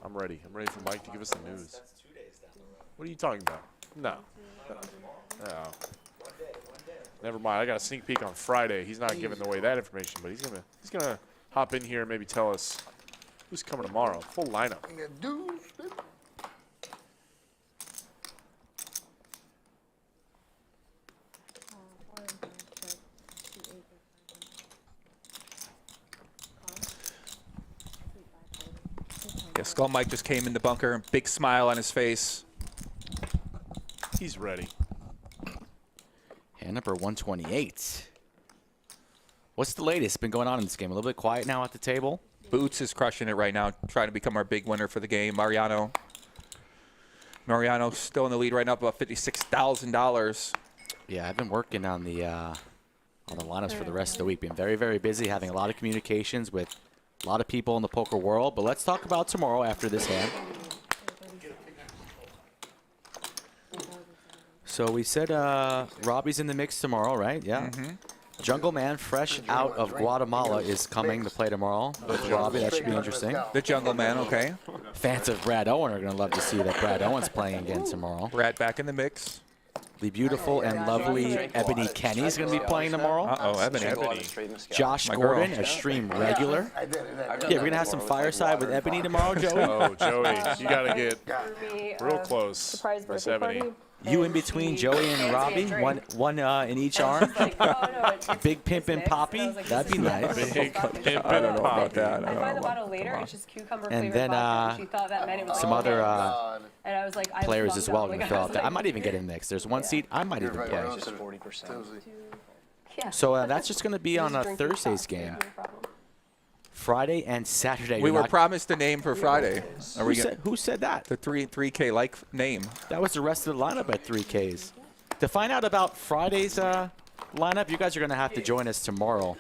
[SPEAKER 2] I'm ready. I'm ready for Mike to give us the news. What are you talking about? No. Never mind. I got a sneak peek on Friday. He's not giving away that information, but he's gonna hop in here and maybe tell us who's coming tomorrow. Full lineup.
[SPEAKER 3] Yeah, Skull Mike just came in the bunker. Big smile on his face.
[SPEAKER 2] He's ready.
[SPEAKER 14] Hand number 128. What's the latest been going on in this game? A little bit quiet now at the table?
[SPEAKER 3] Boots is crushing it right now, trying to become our big winner for the game. Mariano still in the lead right now, about $56,000.
[SPEAKER 14] Yeah, I've been working on the lineups for the rest of the week. Been very, very busy, having a lot of communications with a lot of people in the poker world. But let's talk about tomorrow after this hand. So we said Robbie's in the mix tomorrow, right? Yeah. Jungle Man, fresh out of Guatemala, is coming to play tomorrow with Robbie. That should be interesting.
[SPEAKER 3] The Jungle Man, okay.
[SPEAKER 14] Fans of Brad Owen are going to love to see that Brad Owen's playing again tomorrow.
[SPEAKER 3] Brad back in the mix.
[SPEAKER 14] The beautiful and lovely Ebony Kenny's going to be playing tomorrow.
[SPEAKER 3] Uh-oh, Ebony.
[SPEAKER 14] Josh Gordon, a stream regular. Yeah, we're going to have some fireside with Ebony tomorrow, Joey.
[SPEAKER 2] Oh, Joey, you got to get real close. Miss Ebony.
[SPEAKER 14] You in between Joey and Robbie, one in each arm. Big Pimp and Poppy, that'd be nice.
[SPEAKER 2] Big Pimp and
[SPEAKER 3] I don't know about
[SPEAKER 2] Poppy.
[SPEAKER 3] that.
[SPEAKER 6] I find the bottle later. It's just cucumber
[SPEAKER 14] And
[SPEAKER 6] flavored
[SPEAKER 14] then
[SPEAKER 6] vodka. She thought that meant it was
[SPEAKER 14] some
[SPEAKER 6] like,
[SPEAKER 14] other
[SPEAKER 6] and I was like, I
[SPEAKER 14] players
[SPEAKER 6] fucked
[SPEAKER 14] as well
[SPEAKER 6] up.
[SPEAKER 14] going
[SPEAKER 6] Like,
[SPEAKER 14] to fill
[SPEAKER 6] I
[SPEAKER 14] out
[SPEAKER 6] was
[SPEAKER 14] that. I
[SPEAKER 6] like,
[SPEAKER 14] might even get in the mix. There's one seat I might even play.
[SPEAKER 5] Just 40%.
[SPEAKER 6] yeah.
[SPEAKER 14] So that's just going to be on a Thursday's game. Friday and Saturday.
[SPEAKER 3] We
[SPEAKER 14] you're
[SPEAKER 3] were
[SPEAKER 14] not-
[SPEAKER 3] promised a name for Friday. Are we
[SPEAKER 14] Who said that?
[SPEAKER 3] the 3K like name?
[SPEAKER 14] That was the rest of the lineup at 3Ks. To find out about Friday's lineup, you guys are going to have to join us tomorrow.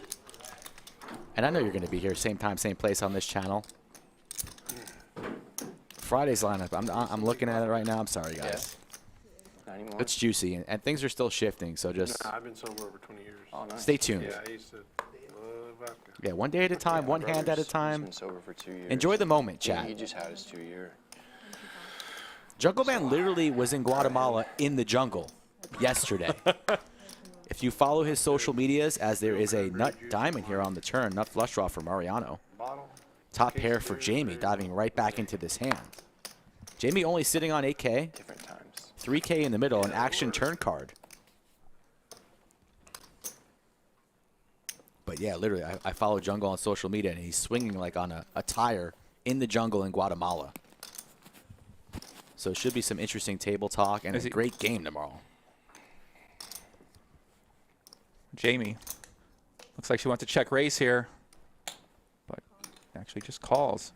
[SPEAKER 14] And I know you're going to be here same time, same place on this channel. Friday's lineup. I'm looking at it right now. I'm sorry, guys.
[SPEAKER 5] Not anymore.
[SPEAKER 14] It's juicy, and things are still shifting, so just
[SPEAKER 16] I've been sober over 20 years.
[SPEAKER 5] Oh, nice.
[SPEAKER 14] stay tuned.
[SPEAKER 16] Yeah, I used to love vodka.
[SPEAKER 14] Yeah, one day at a time, one hand at a
[SPEAKER 5] He's
[SPEAKER 14] time.
[SPEAKER 5] been sober for 2 years.
[SPEAKER 14] Enjoy the moment,
[SPEAKER 5] Yeah,
[SPEAKER 14] chat.
[SPEAKER 5] he just had his 2-year.
[SPEAKER 14] Jungle Man literally was in Guatemala in the jungle yesterday. If you follow his social medias, as there is a nut diamond here on the turn, nut flush draw for Mariano. Top pair for Jamie, diving right back into this hand. Jamie only sitting on 8K.
[SPEAKER 5] Different times.
[SPEAKER 14] 3K in the middle, an action turn card. But yeah, literally, I follow Jungle on social media, and he's swinging like on a tire in the jungle in Guatemala. So it should be some interesting table talk and a great game tomorrow.
[SPEAKER 3] Jamie. Looks like she wants to check raise here. But actually just calls.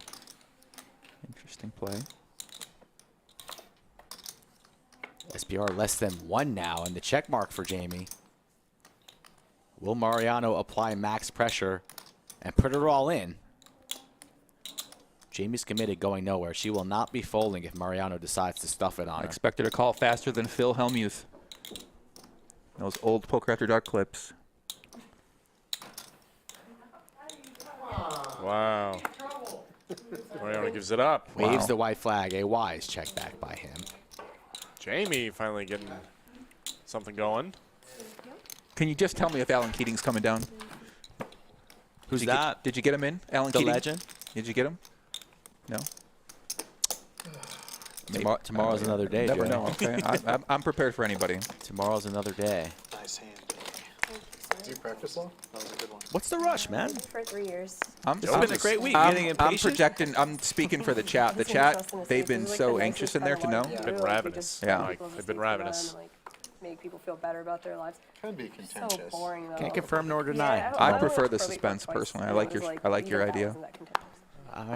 [SPEAKER 3] Interesting play.
[SPEAKER 14] SPR less than 1 now, and the check mark for Jamie. Will Mariano apply max pressure and put it all in? Jamie's committed, going nowhere. She will not be folding if Mariano decides to stuff it on
[SPEAKER 3] I
[SPEAKER 14] her.
[SPEAKER 3] expect her to call faster than Phil Hellmuth. Those old Poker After Dark clips.
[SPEAKER 2] Wow. Mariano gives it up.
[SPEAKER 14] Waves
[SPEAKER 2] Wow.
[SPEAKER 14] the white flag. A wise check back by him.
[SPEAKER 2] Jamie finally getting something going.
[SPEAKER 3] Can you just tell me if Alan Keating's coming down?
[SPEAKER 14] Who's
[SPEAKER 3] did you
[SPEAKER 14] that?
[SPEAKER 3] Did you get him in, Alan
[SPEAKER 14] The
[SPEAKER 3] Keating?
[SPEAKER 14] legend?
[SPEAKER 3] Did you get him? No?
[SPEAKER 14] Tomorrow's another day,
[SPEAKER 3] Never
[SPEAKER 14] Jay.
[SPEAKER 3] know. Okay, I'm prepared for anybody.
[SPEAKER 14] Tomorrow's another day.
[SPEAKER 10] Nice hand.
[SPEAKER 9] Do you practice all?
[SPEAKER 10] That was a good one.
[SPEAKER 14] What's the rush, man?
[SPEAKER 17] For 3 years.
[SPEAKER 14] It's been a great week. Getting
[SPEAKER 3] I'm
[SPEAKER 14] impatient?
[SPEAKER 3] projecting. I'm speaking for the chat. The chat, they've been so anxious in there to know.
[SPEAKER 2] They've been ravenous.
[SPEAKER 3] Yeah.
[SPEAKER 2] Mike. They've been ravenous.
[SPEAKER 6] Make people feel better about their lives.
[SPEAKER 9] Can be
[SPEAKER 6] So
[SPEAKER 9] contentious.
[SPEAKER 6] boring though.
[SPEAKER 14] Can't confirm nor deny.
[SPEAKER 6] Yeah,
[SPEAKER 3] I
[SPEAKER 6] only
[SPEAKER 3] prefer
[SPEAKER 6] went
[SPEAKER 3] the
[SPEAKER 6] to probate
[SPEAKER 3] suspense
[SPEAKER 6] court twice,
[SPEAKER 3] personally.
[SPEAKER 6] and
[SPEAKER 3] I like your idea.
[SPEAKER 6] wasn't that contentious.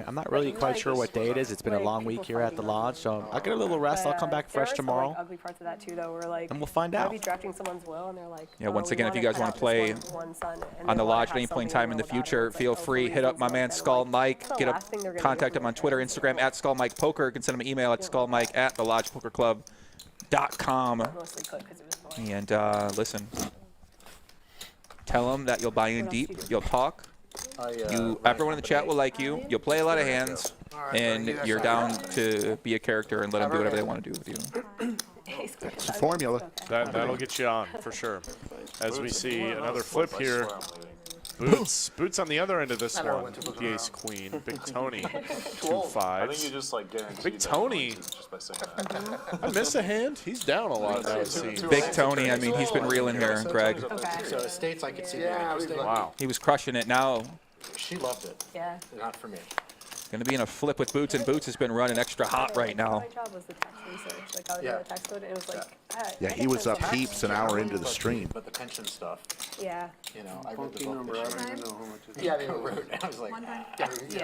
[SPEAKER 14] I'm not really quite sure what day it is. It's been a long week here at the lodge, so I'll get a little rest. I'll come back
[SPEAKER 6] There
[SPEAKER 14] fresh
[SPEAKER 6] were some,
[SPEAKER 14] tomorrow.
[SPEAKER 6] Like, ugly parts of that too, though. Where like,
[SPEAKER 14] And we'll find
[SPEAKER 6] I'll
[SPEAKER 14] out.
[SPEAKER 6] be drafting someone's will, and they're like,
[SPEAKER 3] Yeah,
[SPEAKER 6] oh,
[SPEAKER 3] once
[SPEAKER 6] we
[SPEAKER 3] again, if you
[SPEAKER 6] wanna
[SPEAKER 3] guys want
[SPEAKER 6] cut
[SPEAKER 3] to play
[SPEAKER 6] out one son, and
[SPEAKER 3] on
[SPEAKER 6] they
[SPEAKER 3] the
[SPEAKER 6] wanna
[SPEAKER 3] lodge at
[SPEAKER 6] have
[SPEAKER 3] any point in
[SPEAKER 6] something
[SPEAKER 3] time in the
[SPEAKER 6] real about it.
[SPEAKER 3] future,
[SPEAKER 6] It's like,
[SPEAKER 3] feel
[SPEAKER 6] oh, for
[SPEAKER 3] free. Hit up my
[SPEAKER 6] reasons
[SPEAKER 3] man
[SPEAKER 6] like
[SPEAKER 3] Skull Mike.
[SPEAKER 6] it's the
[SPEAKER 3] Get
[SPEAKER 6] last thing they're gonna
[SPEAKER 3] contact
[SPEAKER 6] do
[SPEAKER 3] him on
[SPEAKER 6] with
[SPEAKER 3] Twitter,
[SPEAKER 6] their
[SPEAKER 3] Instagram at Skull Mike Poker. You can send him an email at skullmike at thelodgepokerclub.com.
[SPEAKER 6] Mostly cooked 'cause it was boring.
[SPEAKER 3] And listen, tell him that you'll buy in deep. You'll talk. Everyone in the chat will like you. You'll play a lot of hands, and you're down to be a character and let them do whatever they want to do with you.
[SPEAKER 1] That's the formula.
[SPEAKER 2] That'll get you on for sure. As we see another flip here. Boots on the other end of this one. The ace queen. Big Tony. 2 5s.
[SPEAKER 10] I think you just like guarantee
[SPEAKER 2] Big Tony.
[SPEAKER 10] just by saying that.
[SPEAKER 2] I miss a hand. He's down a lot now, it seems.
[SPEAKER 3] Big Tony, I mean, he's been reeling here, Greg.
[SPEAKER 9] So estates, I could see.
[SPEAKER 2] Wow.
[SPEAKER 3] He was crushing it. Now
[SPEAKER 9] She loved it.
[SPEAKER 6] Yeah.
[SPEAKER 9] Not for me.
[SPEAKER 3] going to be in a flip with Boots, and Boots has been running extra hot right now.
[SPEAKER 6] My job was the tax research. Like I was doing the tax code, and it was like,
[SPEAKER 1] Yeah, he was up heaps an hour into the stream.
[SPEAKER 9] But the pension stuff,
[SPEAKER 6] yeah.
[SPEAKER 9] you know, I read the
[SPEAKER 16] Funky
[SPEAKER 9] book.
[SPEAKER 16] number. I don't even know how much it is.
[SPEAKER 9] Yeah, they were rude. I was like,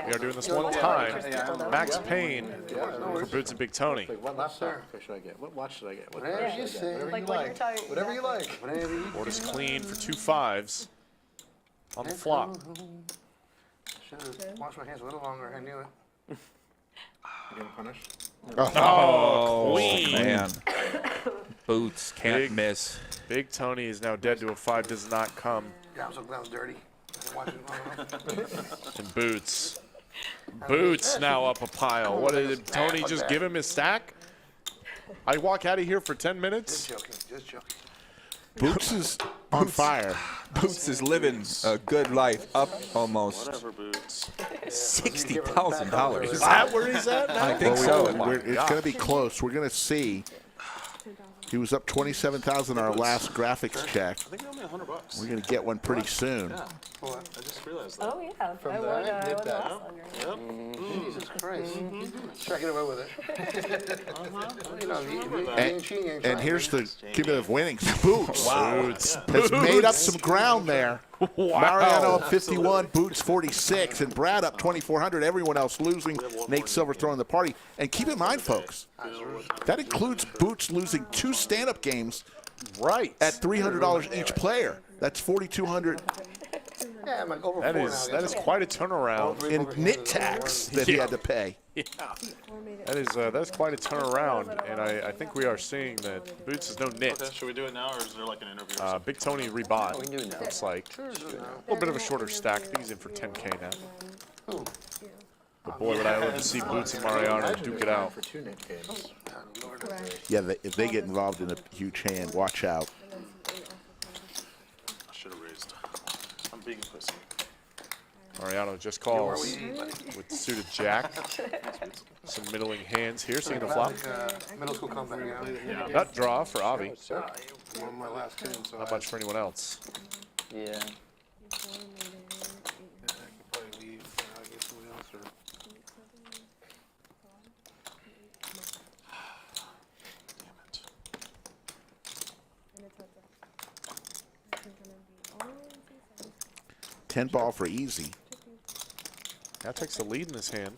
[SPEAKER 2] We are doing this one time. Max Payne for Boots and Big Tony.
[SPEAKER 9] like, what laptop should I get? What watch should I get? What
[SPEAKER 16] Whatever
[SPEAKER 9] car should I
[SPEAKER 16] you
[SPEAKER 9] get?
[SPEAKER 16] say.
[SPEAKER 9] Whatever
[SPEAKER 6] Like
[SPEAKER 9] you
[SPEAKER 6] when
[SPEAKER 9] like.
[SPEAKER 6] you're talking,
[SPEAKER 9] Whatever you like.
[SPEAKER 16] Whatever you
[SPEAKER 2] Board is clean for 2 5s on the flop.
[SPEAKER 16] should have washed my hands a little longer. I knew it.
[SPEAKER 9] You getting punished?
[SPEAKER 3] Oh,
[SPEAKER 2] Queen.
[SPEAKER 3] man. Boots can't
[SPEAKER 2] Big-
[SPEAKER 3] miss.
[SPEAKER 2] Big Tony is now dead to a 5, does not come.
[SPEAKER 16] Yeah, I'm so glad I was dirty. Watch it.
[SPEAKER 2] And Boots. Boots now up a pile. What did Tony just give him his stack? I walk out of here for 10 minutes?
[SPEAKER 16] Just joking. Just joking.
[SPEAKER 1] Boots is on fire.
[SPEAKER 3] Boots is living a good life, up almost
[SPEAKER 10] Whatever, Boots.
[SPEAKER 3] $60,000.
[SPEAKER 2] Is that where he's at now?
[SPEAKER 3] I think so.
[SPEAKER 1] It's going to be close. We're going to see. He was up 27,000 our last graphics check.
[SPEAKER 10] I think I owe me $100.
[SPEAKER 1] We're going to get one pretty soon.
[SPEAKER 10] Yeah. I just realized that.
[SPEAKER 6] Oh yeah.
[SPEAKER 16] From
[SPEAKER 6] I
[SPEAKER 16] the
[SPEAKER 6] won,
[SPEAKER 16] nip
[SPEAKER 6] I won the
[SPEAKER 16] that.
[SPEAKER 6] last under.
[SPEAKER 16] Jesus Christ. Try to get away with it. You know, you ain't cheating, you ain't
[SPEAKER 1] And
[SPEAKER 16] trying.
[SPEAKER 1] here's the cumulative winnings. Boots
[SPEAKER 2] Boots.
[SPEAKER 1] has made up some ground there. Mariano up 51, Boots 46, and Brad up 2,400. Everyone else losing. Nate Silver throwing the party. And keep in mind, folks, that includes Boots losing 2 stand-up games
[SPEAKER 2] Right.
[SPEAKER 1] at $300 each player. That's $4,200
[SPEAKER 16] Yeah, I'm like over
[SPEAKER 2] That
[SPEAKER 16] 4
[SPEAKER 2] is
[SPEAKER 16] now.
[SPEAKER 2] quite a turnaround.
[SPEAKER 1] in knit tax that he had to pay.
[SPEAKER 2] Yeah. That's quite a turnaround, and I think we are seeing that Boots is no
[SPEAKER 10] Okay,
[SPEAKER 2] nit.
[SPEAKER 10] should we do it now, or is there like an interview? Or something?
[SPEAKER 2] Big Tony rebought.
[SPEAKER 5] We can do it now.
[SPEAKER 2] Looks like a little bit of a shorter stack. I think he's in for 10K now. But boy, would I love to see Boots and Mariano duke it out.
[SPEAKER 9] For 2 knit games.
[SPEAKER 1] Yeah, if they get involved in a huge hand, watch out.
[SPEAKER 10] I should have raised. I'm being a pussy.
[SPEAKER 2] Mariano just calls with suited jack. Some middling hands here, seeing the flop.
[SPEAKER 16] Middle school comeback, yeah.
[SPEAKER 2] Nut draw for Avi.
[SPEAKER 16] One of my last 10, so
[SPEAKER 2] Not much for anyone else.
[SPEAKER 5] Yeah.
[SPEAKER 16] I could probably leave. I'll get somebody else or.
[SPEAKER 10] Damn it.
[SPEAKER 1] 10 ball for easy.
[SPEAKER 2] That takes the lead in this hand.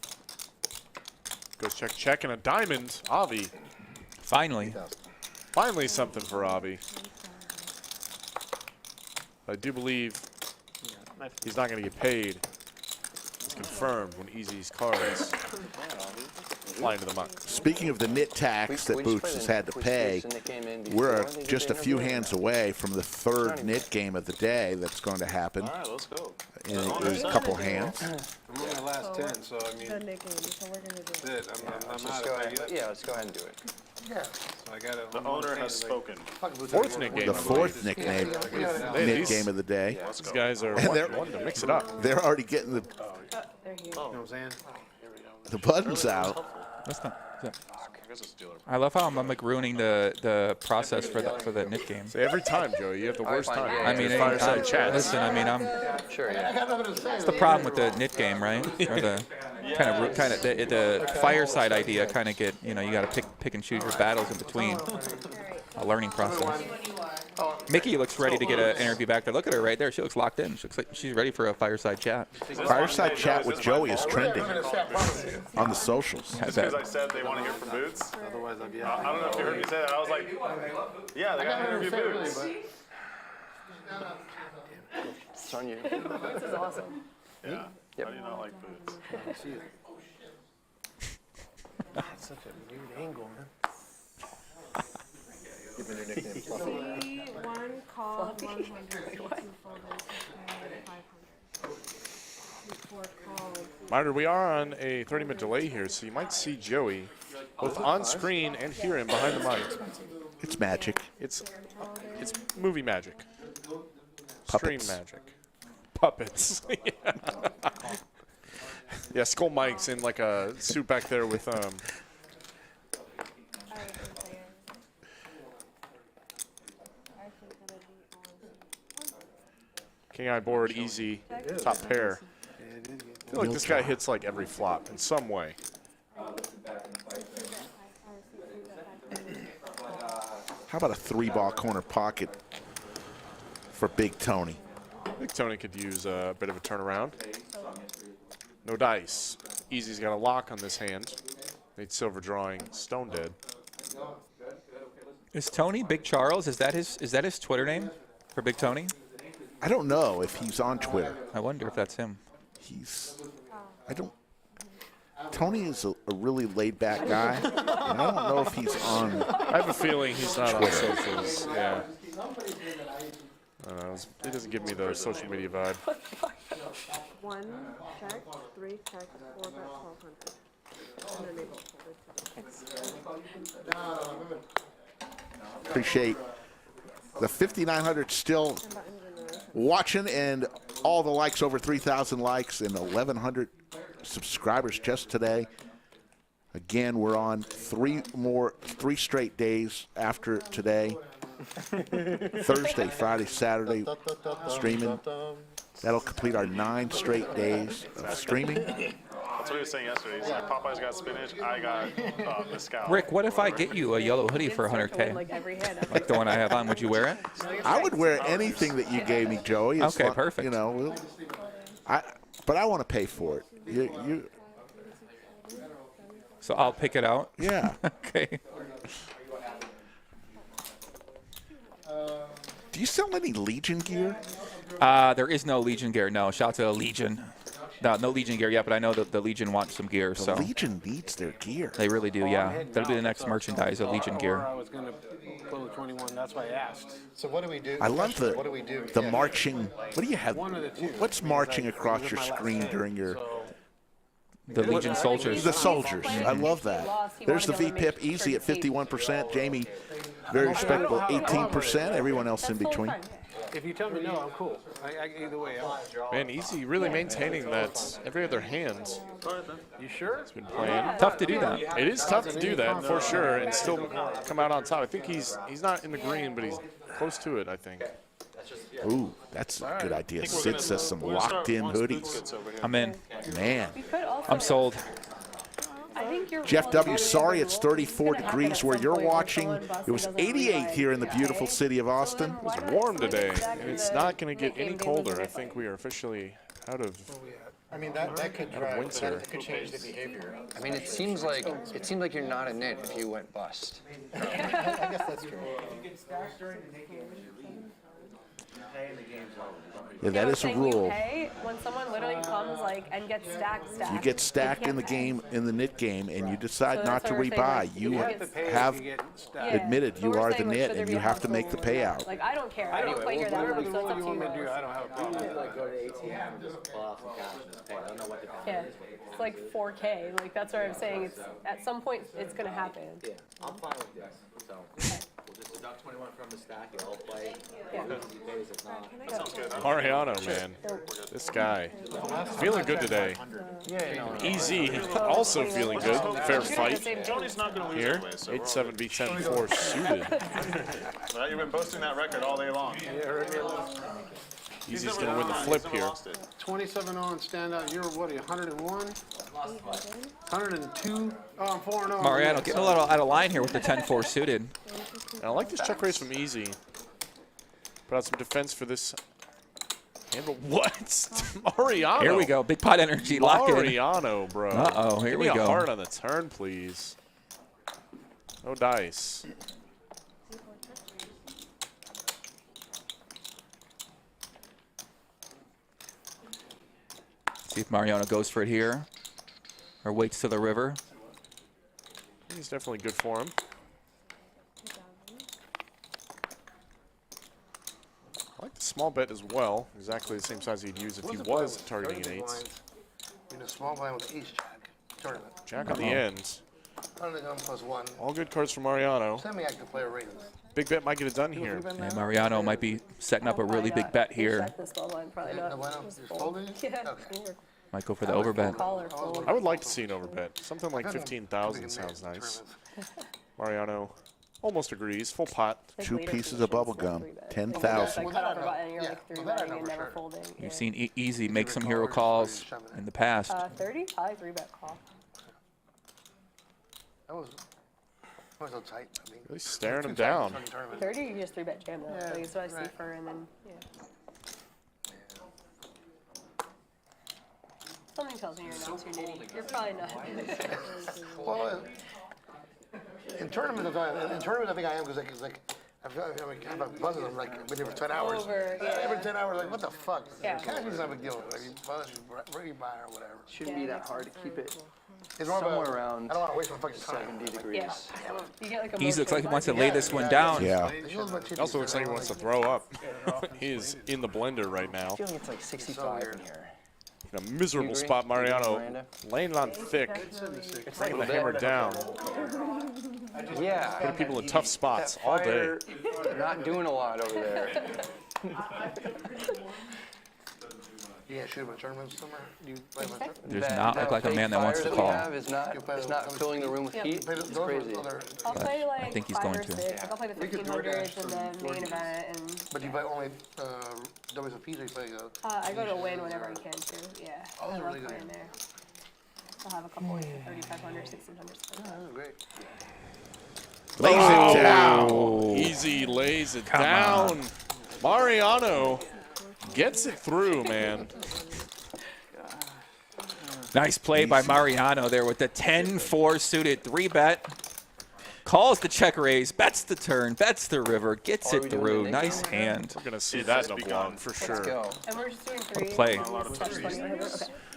[SPEAKER 2] Goes check, check, and a diamond. Avi.
[SPEAKER 3] Finally.
[SPEAKER 2] Finally something for Avi. I do believe he's not going to get paid. It's confirmed when Easy's cards fly into the muck.
[SPEAKER 1] Speaking of the knit tax that Boots has had to pay, we're just a few hands away from the 3rd knit game of the day that's going to happen
[SPEAKER 10] All right, let's go.
[SPEAKER 1] in a couple hands.
[SPEAKER 16] I'm on my last 10, so I mean, that's it. I'm not
[SPEAKER 5] Yeah, let's go ahead and do it.
[SPEAKER 16] Yeah. So I got it.
[SPEAKER 10] The owner has spoken.
[SPEAKER 2] 4th knit game.
[SPEAKER 1] The 4th nickname knit game of the day.
[SPEAKER 2] These guys are
[SPEAKER 1] And they're-
[SPEAKER 2] wanting to mix it up.
[SPEAKER 1] They're already getting
[SPEAKER 6] They're here.
[SPEAKER 16] You know what I'm saying?
[SPEAKER 1] the buttons out.
[SPEAKER 3] That's not. I love how I'm like ruining the process for the knit game.
[SPEAKER 2] So every time, Joey, you have the worst time.
[SPEAKER 3] I mean,
[SPEAKER 2] Fireside chat.
[SPEAKER 3] listen, I mean,
[SPEAKER 5] Sure, yeah.
[SPEAKER 3] It's the problem with the knit game, right? Or the kind of the fireside idea kind of get, you got to pick and choose your battles in between. A learning process. Mickey looks ready to get an interview back there. Look at her right there. She looks locked in. She looks like she's ready for a fireside chat.
[SPEAKER 1] Fireside chat with Joey is trending on the socials.
[SPEAKER 10] Just because I said they want to hear from Boots. Otherwise, I don't know if you heard me say that. I was like, yeah, they got to interview Boots.
[SPEAKER 5] It's on you.
[SPEAKER 6] This is awesome.
[SPEAKER 10] Yeah. How do you not like Boots?
[SPEAKER 16] That's such a weird angle, man.
[SPEAKER 9] Give me your nickname, Fluffy.
[SPEAKER 17] 1 call, 100, 2 folders, 500.
[SPEAKER 2] Ryder, we are on a 30-minute delay here, so you might see Joey both on screen and hear him behind the mic.
[SPEAKER 1] It's magic.
[SPEAKER 2] It's movie magic.
[SPEAKER 1] Puppets.
[SPEAKER 2] Stream magic. Puppets. Yeah, Skull Mike's in like a suit back there with King Eye board, easy, top pair. I feel like this guy hits like every flop in some way.
[SPEAKER 1] How about a 3-ball corner pocket for Big Tony?
[SPEAKER 2] Big Tony could use a bit of a turnaround. No dice. Easy's got a lock on this hand. Nate Silver drawing stone dead.
[SPEAKER 3] Is Tony Big Charles? Is that his Twitter name for Big Tony?
[SPEAKER 1] I don't know if he's on Twitter.
[SPEAKER 3] I wonder if that's him.
[SPEAKER 1] Tony is a really laid-back guy, and I don't know if he's on.
[SPEAKER 2] I have a feeling he's not
[SPEAKER 1] Twitter.
[SPEAKER 2] on socials. Yeah. It doesn't give me the social media vibe.
[SPEAKER 17] 1 check, 3 check, 4 bet 1200. And then they both folded.
[SPEAKER 1] Appreciate the 5,900 still watching, and all the likes, over 3,000 likes and 1,100 subscribers just today. Again, we're on 3 straight days after today. Thursday, Friday, Saturday streaming. That'll complete our 9 straight days of streaming.
[SPEAKER 10] That's what he was saying yesterday. He's like, Popeye's got spinach, I got mezcal.
[SPEAKER 3] Rick, what if I get you a yellow hoodie for 100K? Like the one I have on, would you wear it?
[SPEAKER 1] I would wear anything that you gave me, Joey.
[SPEAKER 3] Okay, perfect.
[SPEAKER 1] But I want to pay for it.
[SPEAKER 3] So I'll pick it out?
[SPEAKER 1] Yeah.
[SPEAKER 3] Okay.
[SPEAKER 1] Do you sell any Legion gear?
[SPEAKER 3] There is no Legion gear. No, shout out to Legion. No Legion gear yet, but I know that the Legion wants some gear.
[SPEAKER 1] The
[SPEAKER 3] so
[SPEAKER 1] Legion needs their gear.
[SPEAKER 3] They really do, yeah. That'll be the next merchandise, of Legion gear.
[SPEAKER 16] I was going to pull the 21. That's why I asked.
[SPEAKER 9] So what do we do?
[SPEAKER 1] I love
[SPEAKER 9] What do we do?
[SPEAKER 1] the marching. What do you have?
[SPEAKER 16] One of the two.
[SPEAKER 1] What's marching across your screen during your?
[SPEAKER 3] The Legion soldiers.
[SPEAKER 1] The soldiers. I love that. There's the VPIP, easy at 51%. Jamie, very respectable, 18%. Everyone else in between.
[SPEAKER 16] If you tell me no, I'm cool. Either way.
[SPEAKER 2] Man, Easy really maintaining that every other hand.
[SPEAKER 16] You sure?
[SPEAKER 2] He's been playing.
[SPEAKER 3] Tough to do that.
[SPEAKER 2] It is tough to do that for sure, and still come out on top. I think he's not in the green, but he's close to it, I think.
[SPEAKER 1] Ooh, that's a good idea. Sid says some locked-in hoodies.
[SPEAKER 3] I'm in.
[SPEAKER 1] Man.
[SPEAKER 3] I'm sold.
[SPEAKER 1] Jeff W., sorry it's 34 degrees where you're watching. It was 88 here in the beautiful city of Austin.
[SPEAKER 2] It was warm today, and it's not going to get any colder. I think we are officially out of.
[SPEAKER 9] I mean, that could drive. That could change the behavior.
[SPEAKER 5] I mean, it seems like you're not a knit if you went bust.
[SPEAKER 9] I guess that's true.
[SPEAKER 1] Yeah, that is a rule.
[SPEAKER 6] When someone literally comes and gets stacked.
[SPEAKER 1] You get stacked in the game, in the knit game, and you decide not to rebuy. You have admitted you are the knit, and you have to make the payout.
[SPEAKER 6] Like, I don't care. I don't quite hear that one, so it's up to you.
[SPEAKER 16] I don't have a problem.
[SPEAKER 6] Yeah, it's like 4K. Like, that's what I'm saying. It's at some point it's gonna happen.
[SPEAKER 9] Yeah, I'm fine with this. So.
[SPEAKER 14] We'll just deduct 21 from the stack. You'll all play.
[SPEAKER 6] Yeah.
[SPEAKER 10] That sounds good.
[SPEAKER 2] Mariano, man. This guy. Feeling good today. Easy. Also feeling good. Fair fight.
[SPEAKER 10] Tony's not going to lose
[SPEAKER 2] Here.
[SPEAKER 10] anyway, so
[SPEAKER 2] 8-7 beat 10-4 suited.
[SPEAKER 10] Well, you've been boasting that record all day long.
[SPEAKER 2] Easy's going to win the flip here.
[SPEAKER 16] 27 on standout. You're what? 101? 102? Oh, I'm 4-0.
[SPEAKER 3] Mariano getting a little out of line here with the 10-4 suited.
[SPEAKER 2] And I like this check raise from Easy. Put out some defense for this. Handle what? Mariano.
[SPEAKER 3] Here we go. Big pot energy. Lock in.
[SPEAKER 2] Mariano, bro.
[SPEAKER 3] Uh-oh. Here
[SPEAKER 2] Give
[SPEAKER 3] we
[SPEAKER 2] me
[SPEAKER 3] go.
[SPEAKER 2] a heart on the turn, please. No dice.
[SPEAKER 3] See if Mariano goes for it here or waits to the river.
[SPEAKER 2] He's definitely good for him. I like the small bet as well. Exactly the same size he'd use if he was targeting an 8.
[SPEAKER 4] In a small blind with ace jack tournament.
[SPEAKER 2] Jack on the end.
[SPEAKER 4] +1.
[SPEAKER 2] All good cards for Mariano.
[SPEAKER 4] Semi-active player ratings.
[SPEAKER 2] Big bet might get it done here.
[SPEAKER 3] And Mariano might be setting up a really big bet here.
[SPEAKER 6] Check this small line, probably not. Just fold. Yeah.
[SPEAKER 3] Might go for the overbet.
[SPEAKER 6] Call or fold.
[SPEAKER 2] I would like to see an overbet. Something like 15,000 sounds nice. Mariano almost agrees. Full pot.
[SPEAKER 1] 2 pieces of bubble gum. 10,000.
[SPEAKER 6] Cut off the button, you're like 3-betting and never folding.
[SPEAKER 3] You've seen Easy make some hero calls in the past.
[SPEAKER 6] 30? Probably 3-bet call.
[SPEAKER 4] That was so tight. I mean,
[SPEAKER 2] Really staring him down.
[SPEAKER 6] 30, you just 3-bet jam though. Like, it's what I see for, and then, yeah. Something tells me you're not too nitty. You're probably not.
[SPEAKER 4] well, in tournaments, I think I am because like I'm buzzing them like been here for 10 hours. Every 10 hours, like what the fuck?
[SPEAKER 6] Yeah.
[SPEAKER 4] Cash is not a big deal. Like you buy or whatever.
[SPEAKER 5] Shouldn't be that hard to keep it
[SPEAKER 4] It's more
[SPEAKER 5] somewhere
[SPEAKER 4] about,
[SPEAKER 5] around
[SPEAKER 4] I don't want to waste my fucking time.
[SPEAKER 5] 70 degrees.
[SPEAKER 6] Yeah. You get like a
[SPEAKER 3] Easy looks like he wants to lay this one down.
[SPEAKER 1] Yeah.
[SPEAKER 2] He also looks like he wants to throw up. He is in the blender right now.
[SPEAKER 5] I feel like it's like 65 in here.
[SPEAKER 2] In a miserable spot, Mariano laying it on thick. Bringing the hammer down.
[SPEAKER 5] Yeah.
[SPEAKER 2] Putting people in tough spots all day.
[SPEAKER 5] Not doing a lot over there.
[SPEAKER 4] Yeah, shoot him a tournament somewhere. Do you play him a tournament?
[SPEAKER 3] Does not look like a man that wants to call.
[SPEAKER 5] Is not filling the room with heat. It's crazy.
[SPEAKER 6] I'll play like
[SPEAKER 3] I think he's
[SPEAKER 6] 5
[SPEAKER 3] going
[SPEAKER 6] or
[SPEAKER 3] to.
[SPEAKER 6] 6. Like I'll play the 1500s and the main event. And
[SPEAKER 4] But you play only WSOPs or you play
[SPEAKER 6] I go to win whenever I can too. Yeah.
[SPEAKER 4] Oh,
[SPEAKER 6] I love
[SPEAKER 4] really good.
[SPEAKER 6] playing there. I'll have a couple like 3500, 1600.
[SPEAKER 4] Oh, great.
[SPEAKER 1] Lays it down.
[SPEAKER 2] Easy lays it down. Mariano gets it through, man.
[SPEAKER 3] Nice play by Mariano there with the 10-4 suited 3-bet. Calls the check raise, bets the turn, bets the river, gets it through. Nice hand.
[SPEAKER 2] We're going to see that in a vlog for sure.
[SPEAKER 5] Let's go.
[SPEAKER 6] And we're just doing 3.
[SPEAKER 3] play.
[SPEAKER 6] Okay.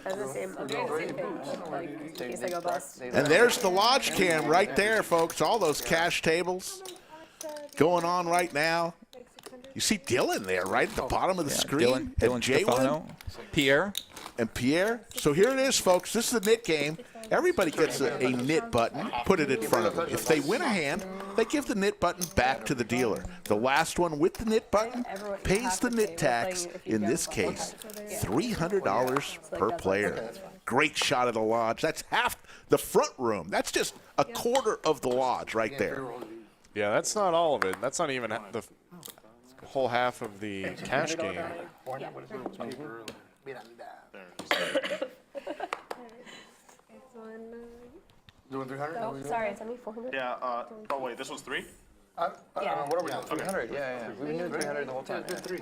[SPEAKER 6] That's the same. I'm doing the same thing. Like in case I go bust.
[SPEAKER 1] And there's the lodge cam right there, folks. All those cash tables going on right now. You see Dylan there right at the bottom of the screen.
[SPEAKER 3] Dylan
[SPEAKER 1] and Jay
[SPEAKER 3] Stefano, Pierre.
[SPEAKER 1] And Pierre. So here it is, folks. This is a nit game. Everybody gets a nit button, put it in front of them. If they win a hand, they give the nit button back to the dealer. The last one with the nit button pays the nit tax, in this case, $300 per player. Great shot of the lodge. That's half the front room. That's just a quarter of the lodge right there.
[SPEAKER 2] Yeah, that's not all of it. That's not even the whole half of the cash game.
[SPEAKER 4] Doing 300?
[SPEAKER 6] Oh, sorry, it's only 400.
[SPEAKER 10] Yeah, oh wait, this was 3?
[SPEAKER 6] Yeah.
[SPEAKER 4] What are we doing?
[SPEAKER 5] 300, yeah. We've been doing 300 the whole time.
[SPEAKER 4] Good 3.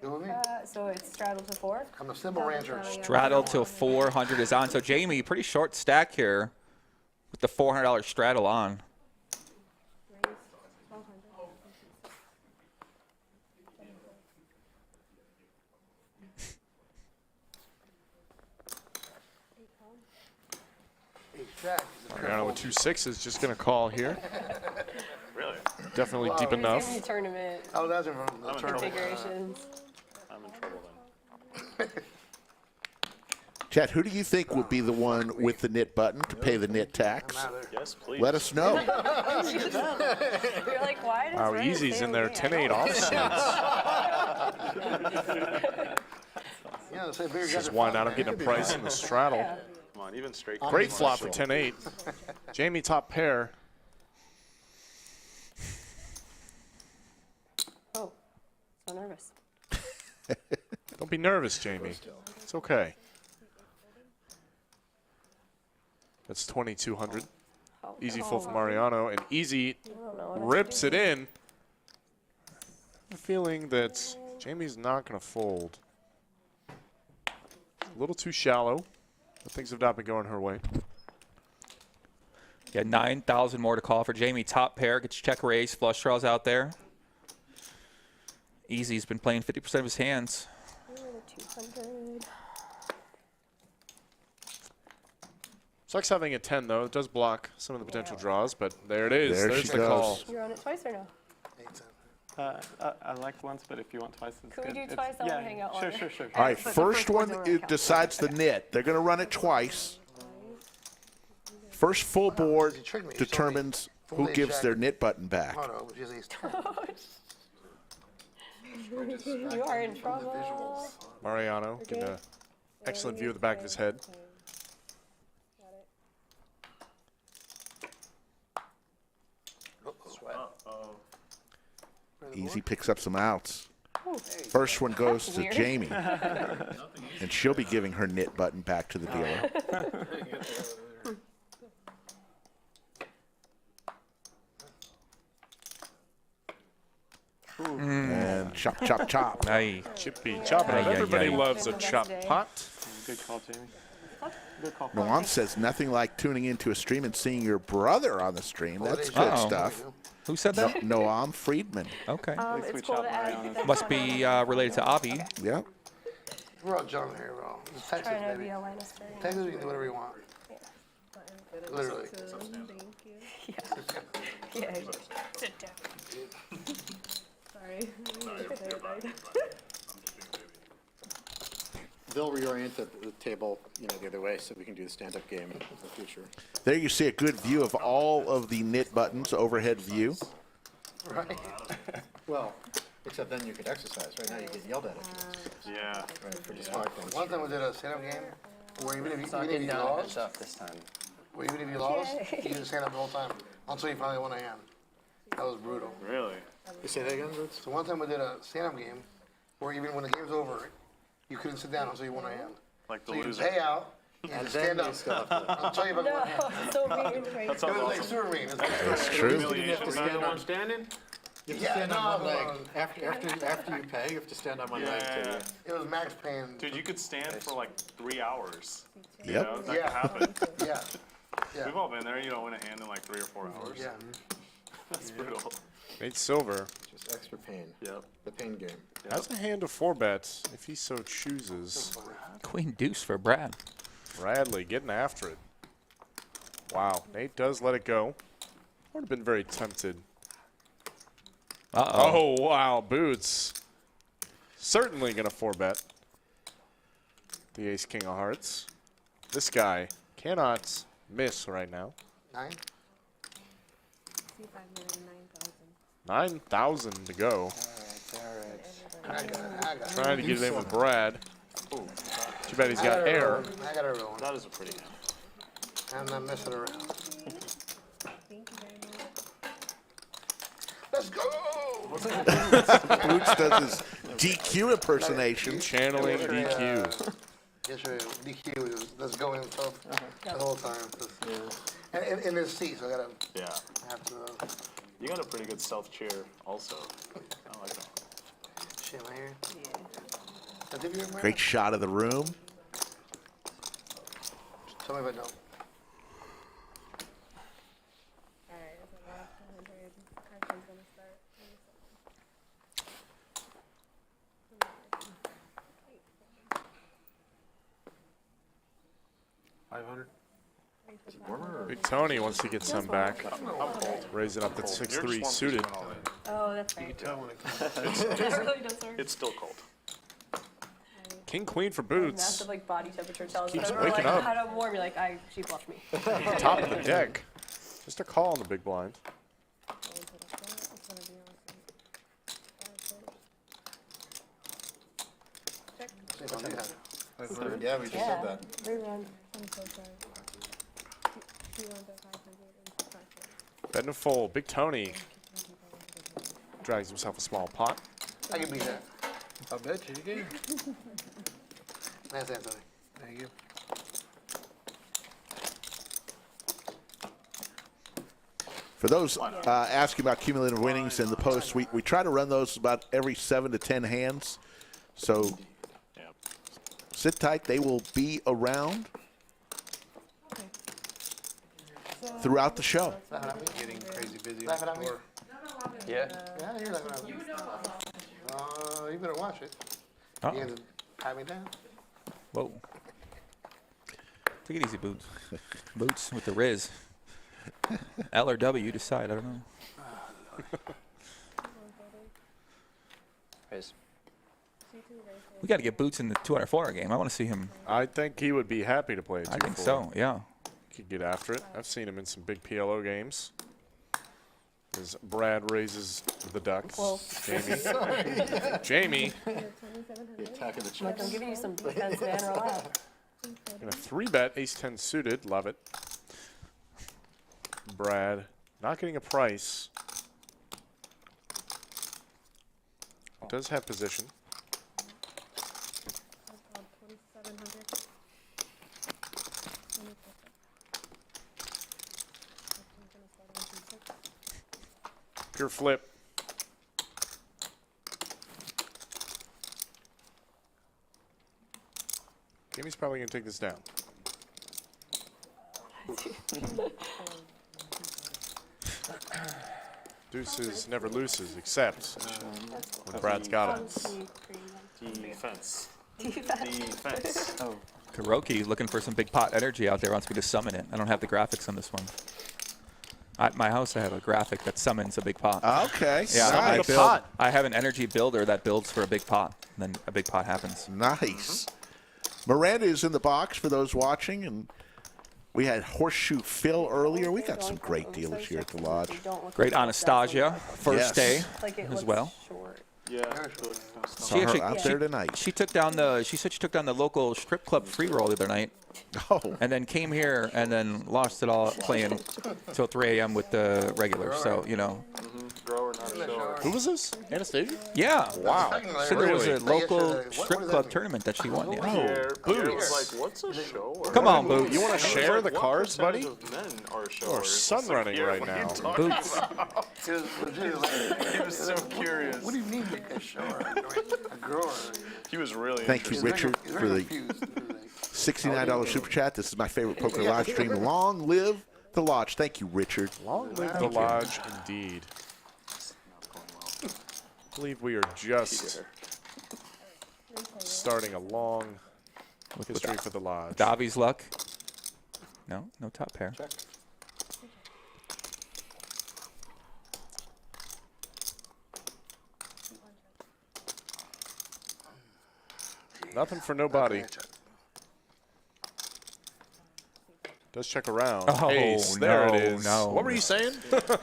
[SPEAKER 4] You with me?
[SPEAKER 6] So it's straddle to 4.
[SPEAKER 4] I'm a simple rancher.
[SPEAKER 3] Straddle till 400 is on. So Jamie, pretty short stack here with the $400 straddle on.
[SPEAKER 2] Mariano with 2 6s, just going to call here.
[SPEAKER 10] Really?
[SPEAKER 2] Definitely deep enough.
[SPEAKER 6] It's tournament
[SPEAKER 4] Oh, that's from the tournament.
[SPEAKER 6] configurations.
[SPEAKER 10] I'm in trouble then.
[SPEAKER 1] Chat, who do you think would be the one with the nit button to pay the nit tax?
[SPEAKER 10] Yes, please.
[SPEAKER 1] Let us know.
[SPEAKER 6] You're like, why does
[SPEAKER 2] Wow,
[SPEAKER 6] Ryan
[SPEAKER 2] Easy's
[SPEAKER 6] stay
[SPEAKER 2] in there
[SPEAKER 6] away?
[SPEAKER 2] 10-8 offsuits.
[SPEAKER 4] Yeah, the same bigger
[SPEAKER 2] This
[SPEAKER 4] guys
[SPEAKER 2] is
[SPEAKER 4] are
[SPEAKER 2] why
[SPEAKER 4] fun,
[SPEAKER 2] not I'm
[SPEAKER 4] man.
[SPEAKER 2] getting a price in the straddle.
[SPEAKER 10] Come on, even straight.
[SPEAKER 2] Great flop for 10-8. Jamie top pair.
[SPEAKER 6] Oh, so nervous.
[SPEAKER 2] Don't be nervous, Jamie. It's okay. That's 2,200. Easy full for Mariano, and Easy rips it in. I have a feeling that Jamie's not going to fold. A little too shallow, but things have not been going her way.
[SPEAKER 3] Yeah, 9,000 more to call for Jamie. Top pair, gets check raise, flush draws out there. Easy's been playing 50% of his hands.
[SPEAKER 6] 200.
[SPEAKER 2] Sucks having a 10, though. It does block some of the potential draws, but there it is. There's the call.
[SPEAKER 6] You're on it twice or no?
[SPEAKER 12] I like once, but if you want twice, it's
[SPEAKER 6] Could we
[SPEAKER 12] good.
[SPEAKER 6] do twice? I want to hang out longer.
[SPEAKER 12] Sure.
[SPEAKER 1] All right, first one it decides the nit. They're going to run it twice. First full board determines who gives their nit button back.
[SPEAKER 6] You are in trouble.
[SPEAKER 2] Mariano getting an excellent view of the back of his head.
[SPEAKER 1] Easy picks up some outs. First one goes to
[SPEAKER 6] Weird.
[SPEAKER 1] Jamie. And she'll be giving her nit button back to the dealer. And chop, chop, chop.
[SPEAKER 3] Aye.
[SPEAKER 2] Chippy chopping it. Everybody loves a chop pot.
[SPEAKER 12] Good call, Jamie. Good call.
[SPEAKER 1] Noam says nothing like tuning into a stream and seeing your brother on the stream. That's good stuff.
[SPEAKER 3] Who said that?
[SPEAKER 1] Noam Freedman.
[SPEAKER 3] Okay.
[SPEAKER 6] It's cool to add.
[SPEAKER 3] Must be related to Avi.
[SPEAKER 1] Yeah.
[SPEAKER 4] We're all John here, bro. Just text us,
[SPEAKER 6] Trying to
[SPEAKER 4] baby.
[SPEAKER 6] be a line of story.
[SPEAKER 4] Text us, you can do whatever you want. Literally.
[SPEAKER 6] Yeah. Sit down.
[SPEAKER 17] Sorry.
[SPEAKER 9] They'll reorient the table, the other way, so we can do the stand-up game in the future.
[SPEAKER 1] There you see a good view of all of the nit buttons, overhead view.
[SPEAKER 4] Right.
[SPEAKER 9] Well, except then you could exercise. Right now you get yelled at if you
[SPEAKER 10] Yeah.
[SPEAKER 9] right, for just smart things.
[SPEAKER 4] One time we did a stand-up game where even if you
[SPEAKER 5] Getting down
[SPEAKER 4] lost,
[SPEAKER 5] heads up this time.
[SPEAKER 4] where even if you lost, you just stand up the whole time until you finally won a hand. That was brutal.
[SPEAKER 10] Really?
[SPEAKER 9] You say that again, Roots?
[SPEAKER 4] So one time we did a stand-up game where even when the game's over, you couldn't sit down until you won a hand.
[SPEAKER 10] Like the
[SPEAKER 4] So you
[SPEAKER 10] loser.
[SPEAKER 4] pay out and stand up. I'll tell you about
[SPEAKER 6] No,
[SPEAKER 4] one hand.
[SPEAKER 6] it's so mean.
[SPEAKER 10] That sounds
[SPEAKER 4] It was like
[SPEAKER 10] awesome.
[SPEAKER 4] super mean.
[SPEAKER 1] That's true.
[SPEAKER 9] You have to stand on
[SPEAKER 16] standing?
[SPEAKER 9] You have to stand on one leg. After you pay, you have to stand on one leg too.
[SPEAKER 10] Yeah.
[SPEAKER 4] It was max pain.
[SPEAKER 10] Dude, you could stand for like 3 hours. You
[SPEAKER 1] Yep.
[SPEAKER 10] know, that
[SPEAKER 4] Yeah.
[SPEAKER 10] could happen.
[SPEAKER 4] Yeah. Yeah.
[SPEAKER 10] We've all been there, win a hand in like 3 or 4 hours.
[SPEAKER 4] Yeah.
[SPEAKER 10] That's brutal.
[SPEAKER 2] Nate Silver
[SPEAKER 9] Just extra pain.
[SPEAKER 10] Yep.
[SPEAKER 9] The pain game.
[SPEAKER 2] has a hand of 4-bet if he so chooses.
[SPEAKER 3] Queen deuce for Brad.
[SPEAKER 2] Bradley getting after it. Wow, Nate does let it go. Would have been very tempted.
[SPEAKER 3] Uh-oh.
[SPEAKER 2] Oh, wow, Boots. Certainly going to 4-bet. The ace king of hearts. This guy cannot miss right now.
[SPEAKER 4] 9?
[SPEAKER 2] 9,000 to go.
[SPEAKER 4] I got it.
[SPEAKER 2] Trying to get it in with Brad. Too bad he's got air.
[SPEAKER 4] I got everyone.
[SPEAKER 10] That is a pretty hand.
[SPEAKER 4] I'm not messing around. Let's go!
[SPEAKER 1] Boots does his DQ impersonation.
[SPEAKER 2] Channeling DQ.
[SPEAKER 4] Yes, sir. DQ is let's go in tough the whole time. And in this seat, so I gotta
[SPEAKER 10] Yeah.
[SPEAKER 4] have to.
[SPEAKER 10] You got a pretty good stealth chair also. I like that.
[SPEAKER 4] Shit, my hair. Yeah.
[SPEAKER 1] Great shot of the room.
[SPEAKER 4] Tell me if I don't.
[SPEAKER 2] Big Tony wants to get some back. Raise it up to 6-3 suited.
[SPEAKER 6] Oh, that's right.
[SPEAKER 10] It's,
[SPEAKER 6] That really does hurt.
[SPEAKER 10] it's still cold.
[SPEAKER 2] King queen for boots.
[SPEAKER 6] Massive like body temperature tells.
[SPEAKER 2] Keeps
[SPEAKER 6] Whenever,
[SPEAKER 2] waking
[SPEAKER 6] like,
[SPEAKER 2] up.
[SPEAKER 6] How to warm? You're like, she bluffed me.
[SPEAKER 2] Top of the deck. Just a call on the big blind.
[SPEAKER 9] Yeah, we just said that.
[SPEAKER 17] Rerun.
[SPEAKER 2] Betting a fold. Big Tony drags himself a small pot.
[SPEAKER 4] I can beat that.
[SPEAKER 16] I bet you can.
[SPEAKER 4] Nice, Anthony.
[SPEAKER 16] Thank you.
[SPEAKER 1] For those asking about cumulative winnings in the post, we try to run those about every 7 to 10 hands. So sit tight. They will be around throughout the show.
[SPEAKER 16] Getting crazy busy.
[SPEAKER 4] Laugh at me?
[SPEAKER 5] Yeah.
[SPEAKER 4] Yeah, you're laughing at me. You better watch it.
[SPEAKER 3] Uh-oh.
[SPEAKER 4] You gonna pat me down?
[SPEAKER 3] Whoa. Take it easy, Boots. Boots with the Riz. L or W, you decide. I don't know.
[SPEAKER 5] Riz.
[SPEAKER 3] We got to get Boots in the 200-400 game. I want to see him.
[SPEAKER 2] I think he would be happy to play a 2-4.
[SPEAKER 3] I think so, yeah.
[SPEAKER 2] Could get after it. I've seen him in some big PLO games. As Brad raises the ducks.
[SPEAKER 6] Well,
[SPEAKER 2] Jamie.
[SPEAKER 9] Attacking the
[SPEAKER 6] Like, I'm giving you some defense, man. Relax.
[SPEAKER 2] Gonna 3-bet ace-10 suited. Love it. Brad not getting a price. Does have position. Pure flip. Jamie's probably going to take this down. Deuces never loses, except when Brad's got it.
[SPEAKER 10] Defense.
[SPEAKER 6] Defense.
[SPEAKER 10] Oh.
[SPEAKER 3] Kuroki looking for some big pot energy out there. Wants me to summon it. I don't have the graphics on this one. At my house, I have a graphic that summons a big pot.
[SPEAKER 1] Okay.
[SPEAKER 3] Yeah,
[SPEAKER 1] Nice.
[SPEAKER 3] I have an energy builder that builds for a big pot. And then a big pot happens.
[SPEAKER 1] Nice. Miranda is in the box for those watching, and we had Horseshoe Phil earlier. We got some great dealers here at the lodge.
[SPEAKER 3] Great Anastasia, first day as well.
[SPEAKER 10] Yeah.
[SPEAKER 1] Saw her out there tonight.
[SPEAKER 3] She took down the. She said she took down the local strip club free roll the other night.
[SPEAKER 1] Oh.
[SPEAKER 3] And then came here and then lost it all playing till 3 a.m. with the regulars. So you know.
[SPEAKER 10] Grower, not a shower.
[SPEAKER 2] Who was this? Anastasia?
[SPEAKER 3] Yeah.
[SPEAKER 2] Wow.
[SPEAKER 3] So there was a local strip club tournament that she won. Yeah.
[SPEAKER 10] Pierre was like, what's a show?
[SPEAKER 3] Come on, Boots.
[SPEAKER 2] You want to share the cards, buddy?
[SPEAKER 10] Men are
[SPEAKER 2] Or sun running right now.
[SPEAKER 3] Boots.
[SPEAKER 4] He
[SPEAKER 10] was so curious.
[SPEAKER 4] What do you mean make a shower? A grower.
[SPEAKER 10] He was really
[SPEAKER 1] Thank you, Richard, for the $69 super chat. This is my favorite poker live stream. Long live the lodge. Thank you, Richard.
[SPEAKER 2] Long live the lodge, indeed. I believe we are just starting a long history for the lodge.
[SPEAKER 3] Davi's luck. No top pair.
[SPEAKER 9] Check.
[SPEAKER 2] Nothing for nobody. Does check around.
[SPEAKER 3] Oh,
[SPEAKER 2] Ace. There
[SPEAKER 3] no,
[SPEAKER 2] it is.
[SPEAKER 3] no.
[SPEAKER 2] What were you saying?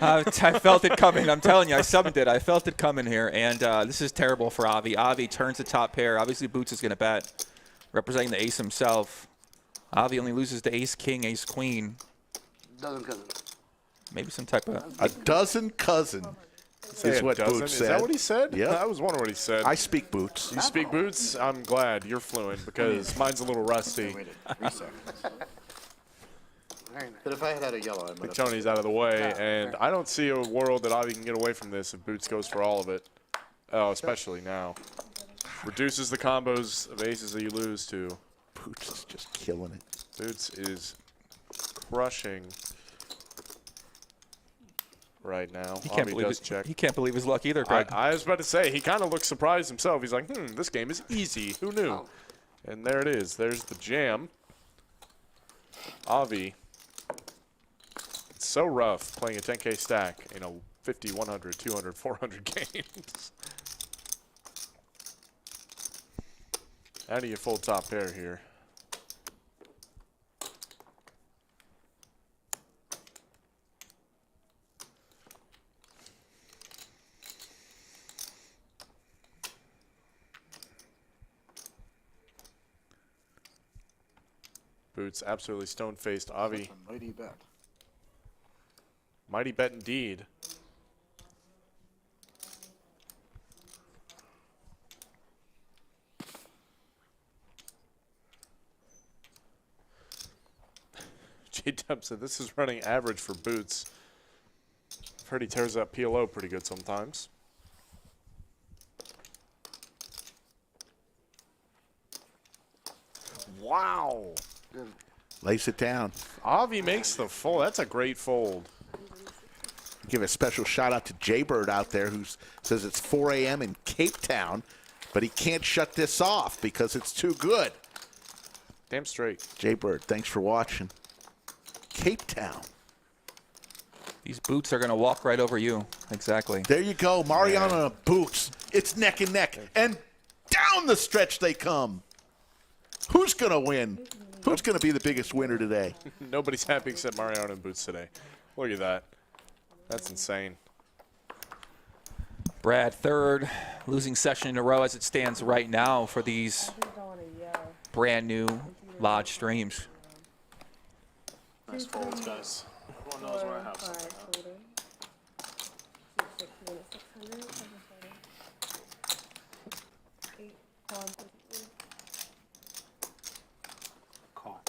[SPEAKER 3] I felt it coming. I'm telling you, I summoned it. I felt it coming here, and this is terrible for Avi. Avi turns the top pair. Obviously, Boots is going to bet, representing the ace himself. Avi only loses to ace king, ace queen.
[SPEAKER 4] Dozen cousin.
[SPEAKER 3] Maybe some type of
[SPEAKER 1] A dozen cousin is what Boots said.
[SPEAKER 2] Is that what he said?
[SPEAKER 1] Yeah.
[SPEAKER 2] I was wondering what he said.
[SPEAKER 1] I speak Boots.
[SPEAKER 2] You speak Boots? I'm glad you're fluent because mine's a little rusty.
[SPEAKER 9] But if I had had a yellow, I might
[SPEAKER 2] Big
[SPEAKER 9] have.
[SPEAKER 2] Tony's out of the way, and I don't see a world that Avi can get away from this if Boots goes for all of it. Oh, especially now. Reduces the combos of aces that you lose to.
[SPEAKER 1] Boots is just killing it.
[SPEAKER 2] Boots is crushing right now.
[SPEAKER 3] He can't,
[SPEAKER 2] Avi
[SPEAKER 3] believe
[SPEAKER 2] does
[SPEAKER 3] it.
[SPEAKER 2] check.
[SPEAKER 3] He can't believe his luck either, Greg.
[SPEAKER 2] I was about to say, he kind of looks surprised himself. He's like, this game is easy. Who knew? And there it is. There's the jam. Avi. It's so rough playing a 10K stack in a 50, 100, 200, 400 games. How do you fold top pair here? Boots absolutely stone-faced. Avi.
[SPEAKER 4] Mighty bet.
[SPEAKER 2] Mighty bet indeed. J-Dub said this is running average for Boots. I've heard he tears up PLO pretty good sometimes. Wow.
[SPEAKER 1] Lace it down.
[SPEAKER 2] Avi makes the fold. That's a great fold.
[SPEAKER 1] Give a special shout out to Jaybird out there who says it's 4 a.m. in Cape Town, but he can't shut this off because it's too good.
[SPEAKER 2] Damn straight.
[SPEAKER 1] Jaybird, thanks for watching. Cape Town.
[SPEAKER 3] These boots are going to walk right over you. Exactly.
[SPEAKER 1] There you go. Mariano and Boots. It's neck and neck. And down the stretch they come. Who's going to win? Who's going to be the biggest winner today?
[SPEAKER 2] Nobody's happy except Mariano and Boots today. Look at that. That's insane.
[SPEAKER 3] Brad, third losing session in a row as it stands right now for these brand new Lodge streams.
[SPEAKER 10] Nice folds, guys. Everyone knows where I have something.
[SPEAKER 16] Call.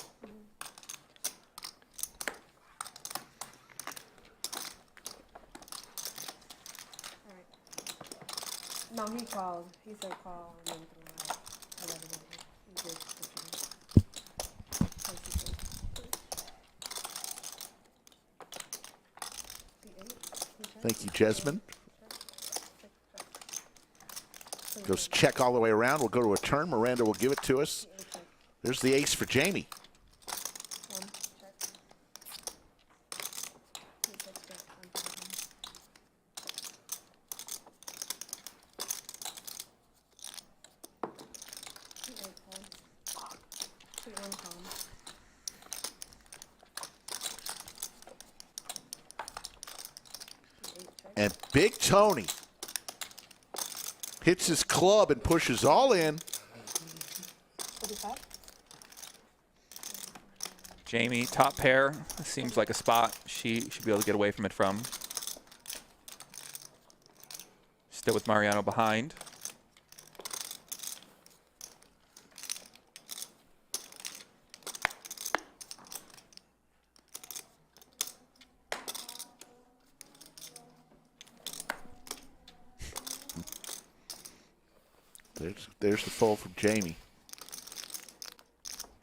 [SPEAKER 17] No, he called. He said call and then threw out 11. He did
[SPEAKER 1] Thank you, Jasmine. Goes check all the way around. We'll go to a turn. Miranda will give it to us. There's the ace for Jamie. And Big Tony hits his club and pushes all in.
[SPEAKER 3] Jamie, top pair. Seems like a spot she should be able to get away from it from. Still with Mariano behind.
[SPEAKER 1] There's the fold from Jamie.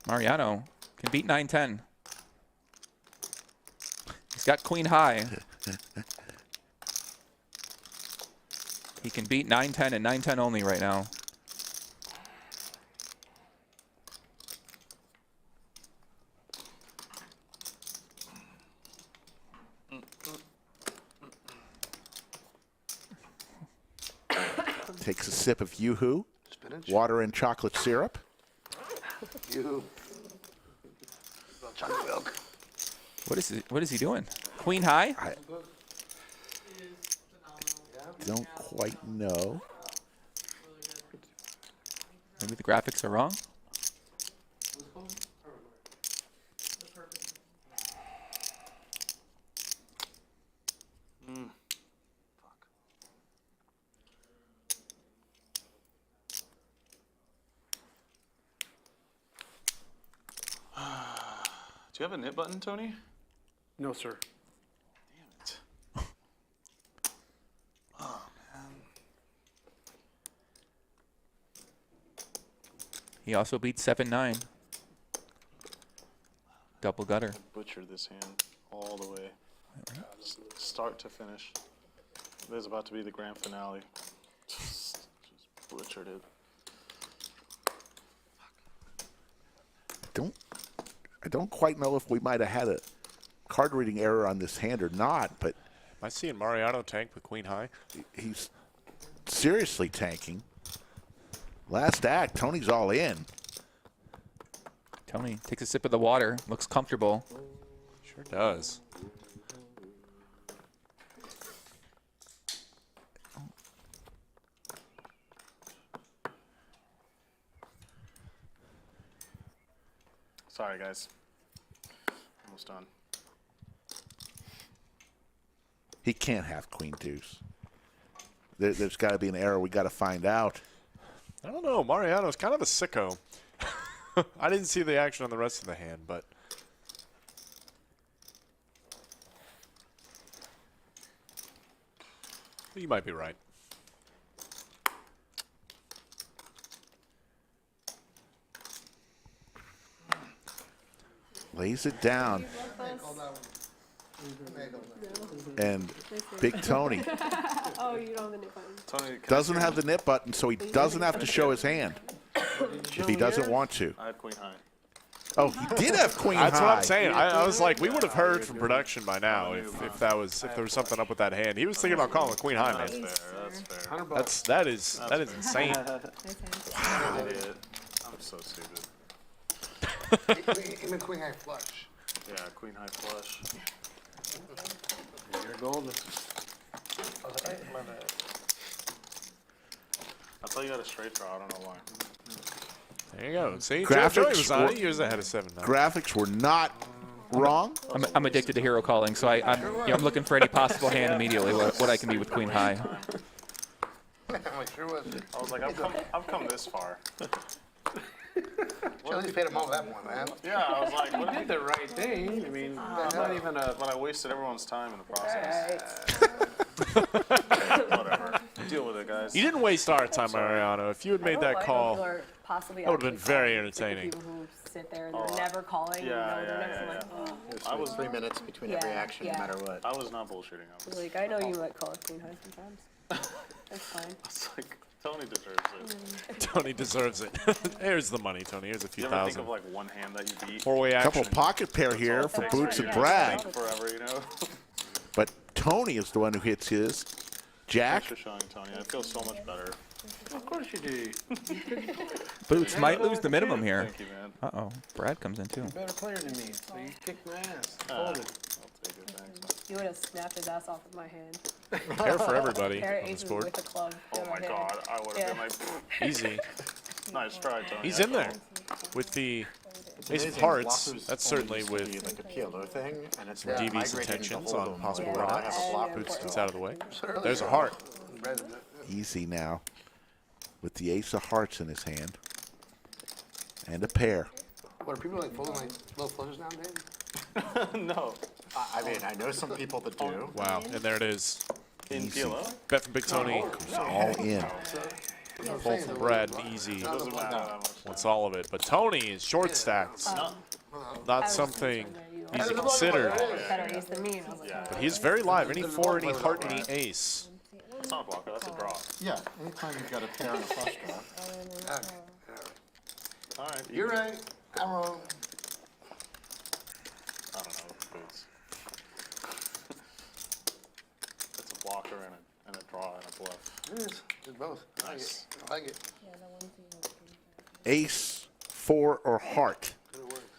[SPEAKER 3] Mariano can beat 9-10. He's got queen high. He can beat 9-10 and 9-10 only right now.
[SPEAKER 1] Takes a sip of Yoo-Hoo. Water and chocolate syrup.
[SPEAKER 4] Yoo-Hoo. Chocolate milk.
[SPEAKER 3] What is he doing? Queen high?
[SPEAKER 1] I don't quite know.
[SPEAKER 3] Maybe the graphics are wrong.
[SPEAKER 10] Do you have a knit button, Tony?
[SPEAKER 16] No, sir.
[SPEAKER 10] Damn it. Oh, man.
[SPEAKER 3] He also beat 7-9. Double gutter.
[SPEAKER 10] Butchered this hand all the way. Start to finish. This is about to be the grand finale. Just butchered it.
[SPEAKER 1] I don't quite know if we might have had a card reading error on this hand or not, but
[SPEAKER 2] Am I seeing Mariano tank with queen high?
[SPEAKER 1] He's seriously tanking. Last act, Tony's all in.
[SPEAKER 3] Tony takes a sip of the water, looks comfortable.
[SPEAKER 2] Sure does.
[SPEAKER 10] Sorry, guys. Almost done.
[SPEAKER 1] He can't have queen deuce. There's got to be an error. We got to find out.
[SPEAKER 2] I don't know. Mariano's kind of a sicko. I didn't see the action on the rest of the hand, but you might be right.
[SPEAKER 1] Lays it down. And Big Tony
[SPEAKER 6] Oh, you don't have the nip button.
[SPEAKER 1] doesn't have the nip button, so he doesn't have to show his hand if he doesn't want to.
[SPEAKER 10] I had queen high.
[SPEAKER 1] Oh, he did have queen high.
[SPEAKER 2] That's what I'm saying. I was like, we would have heard from production by now if there was something up with that hand. He was thinking about calling queen high, man.
[SPEAKER 10] That's fair.
[SPEAKER 2] That is insane.
[SPEAKER 10] Wow. Idiot. I'm so stupid.
[SPEAKER 4] Even queen high flush.
[SPEAKER 10] Yeah, queen high flush.
[SPEAKER 16] You're golden.
[SPEAKER 10] I thought you had a straight draw. I don't know why.
[SPEAKER 2] There you go. See,
[SPEAKER 1] Graphics
[SPEAKER 2] Joey was on
[SPEAKER 1] were-
[SPEAKER 2] it. He was ahead of 7-9.
[SPEAKER 1] Graphics were not wrong.
[SPEAKER 3] I'm addicted to hero calling, so I'm looking for any possible hand immediately. What I can be with queen high.
[SPEAKER 4] I'm like, sure was.
[SPEAKER 10] I was like, I've come this far.
[SPEAKER 4] Well, at least paid him all that one, man.
[SPEAKER 10] Yeah, I was like, what
[SPEAKER 16] You did the right thing. I mean,
[SPEAKER 10] not even but I wasted everyone's time in the process. Whatever. Deal with it, guys.
[SPEAKER 2] You didn't waste our time, Mariano. If you had made that call, that
[SPEAKER 6] Possibly
[SPEAKER 2] would have been
[SPEAKER 6] actually
[SPEAKER 2] very
[SPEAKER 6] calling.
[SPEAKER 2] entertaining.
[SPEAKER 6] People who sit there and they're never calling.
[SPEAKER 10] Yeah,
[SPEAKER 6] and they're
[SPEAKER 10] yeah,
[SPEAKER 6] next
[SPEAKER 10] yeah,
[SPEAKER 6] to like, oh.
[SPEAKER 9] It was like 3 minutes between every
[SPEAKER 6] Yeah,
[SPEAKER 9] action,
[SPEAKER 6] yeah.
[SPEAKER 9] no matter what.
[SPEAKER 10] I was not bullshitting. I was
[SPEAKER 6] Like, I know you might call it queen high sometimes. That's fine.
[SPEAKER 10] It's like, Tony deserves it.
[SPEAKER 2] Tony deserves it. Here's the money, Tony. Here's a few
[SPEAKER 10] You ever think
[SPEAKER 2] thousand.
[SPEAKER 10] of like one hand that you beat?
[SPEAKER 2] Four-way action.
[SPEAKER 1] Couple pocket pair here for Boots and
[SPEAKER 10] Yeah,
[SPEAKER 1] Brad.
[SPEAKER 10] forever, you know?
[SPEAKER 1] But Tony is the one who hits his. Jack.
[SPEAKER 10] Thanks for showing, Tony. I feel so much better.
[SPEAKER 16] of course you do.
[SPEAKER 3] Boots might lose the minimum here.
[SPEAKER 10] Thank you, man.
[SPEAKER 3] Uh-oh. Brad comes in, too.
[SPEAKER 16] You're a better player than me, so you kicked my ass.
[SPEAKER 10] I'll
[SPEAKER 16] Folded.
[SPEAKER 10] take it, thanks.
[SPEAKER 6] You would have snapped his ass off with my hand.
[SPEAKER 2] Pair for everybody
[SPEAKER 6] Pair
[SPEAKER 2] on the
[SPEAKER 6] aces
[SPEAKER 2] board.
[SPEAKER 6] with a club.
[SPEAKER 10] Oh
[SPEAKER 6] in
[SPEAKER 10] my
[SPEAKER 6] hand.
[SPEAKER 10] god, I would have been like,
[SPEAKER 2] Easy.
[SPEAKER 10] nice try, Tony.
[SPEAKER 2] He's in there with the ace of
[SPEAKER 9] Amazing.
[SPEAKER 2] hearts.
[SPEAKER 9] Blockers
[SPEAKER 2] That's
[SPEAKER 9] only
[SPEAKER 2] certainly
[SPEAKER 9] used to be
[SPEAKER 2] with
[SPEAKER 9] like a PLO thing, and it's
[SPEAKER 2] DB's
[SPEAKER 9] migrated into
[SPEAKER 2] intentions
[SPEAKER 9] Hold'em,
[SPEAKER 2] on possible
[SPEAKER 9] where I have a
[SPEAKER 2] runouts.
[SPEAKER 9] blocker.
[SPEAKER 2] Boots gets out of the way. There's a heart.
[SPEAKER 1] Easy now. With the ace of hearts in his hand. And a pair.
[SPEAKER 4] What, are people like folding like little flushes nowadays?
[SPEAKER 10] No.
[SPEAKER 9] I mean, I know some people that do.
[SPEAKER 2] Wow, and there it is.
[SPEAKER 10] In
[SPEAKER 1] Easy.
[SPEAKER 10] PLO?
[SPEAKER 2] Bet from Big Tony.
[SPEAKER 1] All in.
[SPEAKER 2] Fold from Brad, easy.
[SPEAKER 10] Doesn't matter that much.
[SPEAKER 2] Wants all of it. But Tony is short stacks. Not something easy considered.
[SPEAKER 6] Better ace than me. And I was like,
[SPEAKER 2] But he's very live. Any four, any heart, any ace.
[SPEAKER 10] It's not a blocker, that's a draw.
[SPEAKER 9] Yeah, anytime you've got a pair and a flush draw.
[SPEAKER 10] Alright.
[SPEAKER 4] You're right. I'm wrong.
[SPEAKER 10] I don't know, Boots. It's a blocker and a draw and a bluff.
[SPEAKER 4] It is. It's both.
[SPEAKER 10] Nice.
[SPEAKER 4] I like it.
[SPEAKER 1] Ace, four, or heart.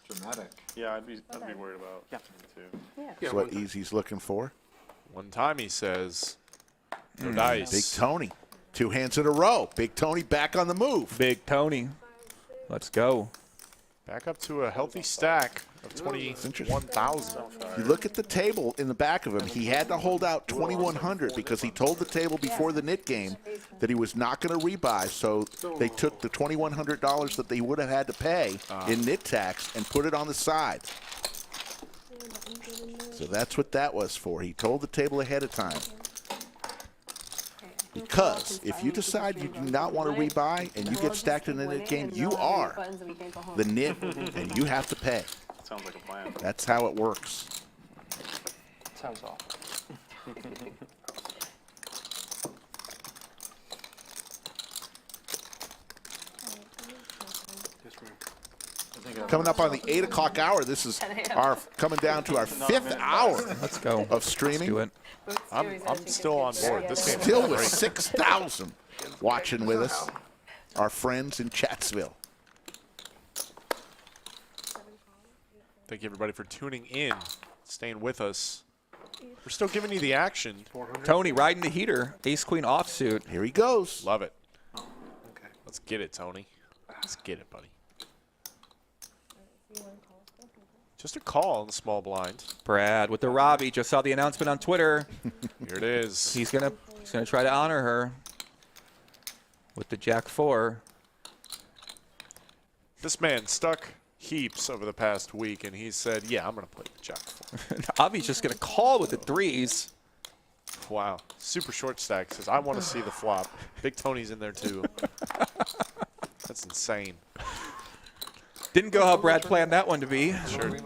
[SPEAKER 9] Dramatic.
[SPEAKER 10] Yeah, I'd be worried about it too.
[SPEAKER 1] That's what Easy's looking for.
[SPEAKER 2] One time he says, no dice.
[SPEAKER 1] Big Tony. 2 hands in a row. Big Tony back on the move.
[SPEAKER 3] Big Tony. Let's go.
[SPEAKER 2] Back up to a healthy stack of 21,000.
[SPEAKER 1] You look at the table in the back of him. He had to hold out 2,100 because he told the table before the knit game that he was not going to rebuy. So they took the $2,100 that they would have had to pay in knit tax and put it on the side. So that's what that was for. He told the table ahead of time. Because if you decide you do not want to rebuy and you get stacked in the knit game, you are the knit and you have to pay.
[SPEAKER 10] Sounds like a plan.
[SPEAKER 1] That's how it works.
[SPEAKER 5] Sounds awful.
[SPEAKER 1] Coming up on the 8 o'clock hour, this is our coming down to our 5th hour.
[SPEAKER 3] Let's go.
[SPEAKER 1] Of streaming.
[SPEAKER 3] Let's do it.
[SPEAKER 2] I'm still on board. This game
[SPEAKER 1] Still
[SPEAKER 2] is
[SPEAKER 1] with
[SPEAKER 2] great.
[SPEAKER 1] 6,000 watching with us. our friends in Chatsville.
[SPEAKER 2] Thank you, everybody, for tuning in, staying with us. We're still giving you the action.
[SPEAKER 3] Tony riding the heater. Ace-queen offsuit.
[SPEAKER 1] Here he goes.
[SPEAKER 2] Love it. Let's get it, Tony. Let's get it, buddy. Just a call on the small blind.
[SPEAKER 3] Brad with the Robbie. Just saw the announcement on Twitter.
[SPEAKER 2] Here it is.
[SPEAKER 3] He's gonna try to honor her with the Jack-4.
[SPEAKER 2] This man stuck heaps over the past week, and he said, yeah, I'm going to play the Jack-4.
[SPEAKER 3] Avi's just going to call with the 3s.
[SPEAKER 2] Wow. Super short stack says, I want to see the flop. Big Tony's in there, too. That's insane.
[SPEAKER 3] Didn't go how Brad planned that one to be.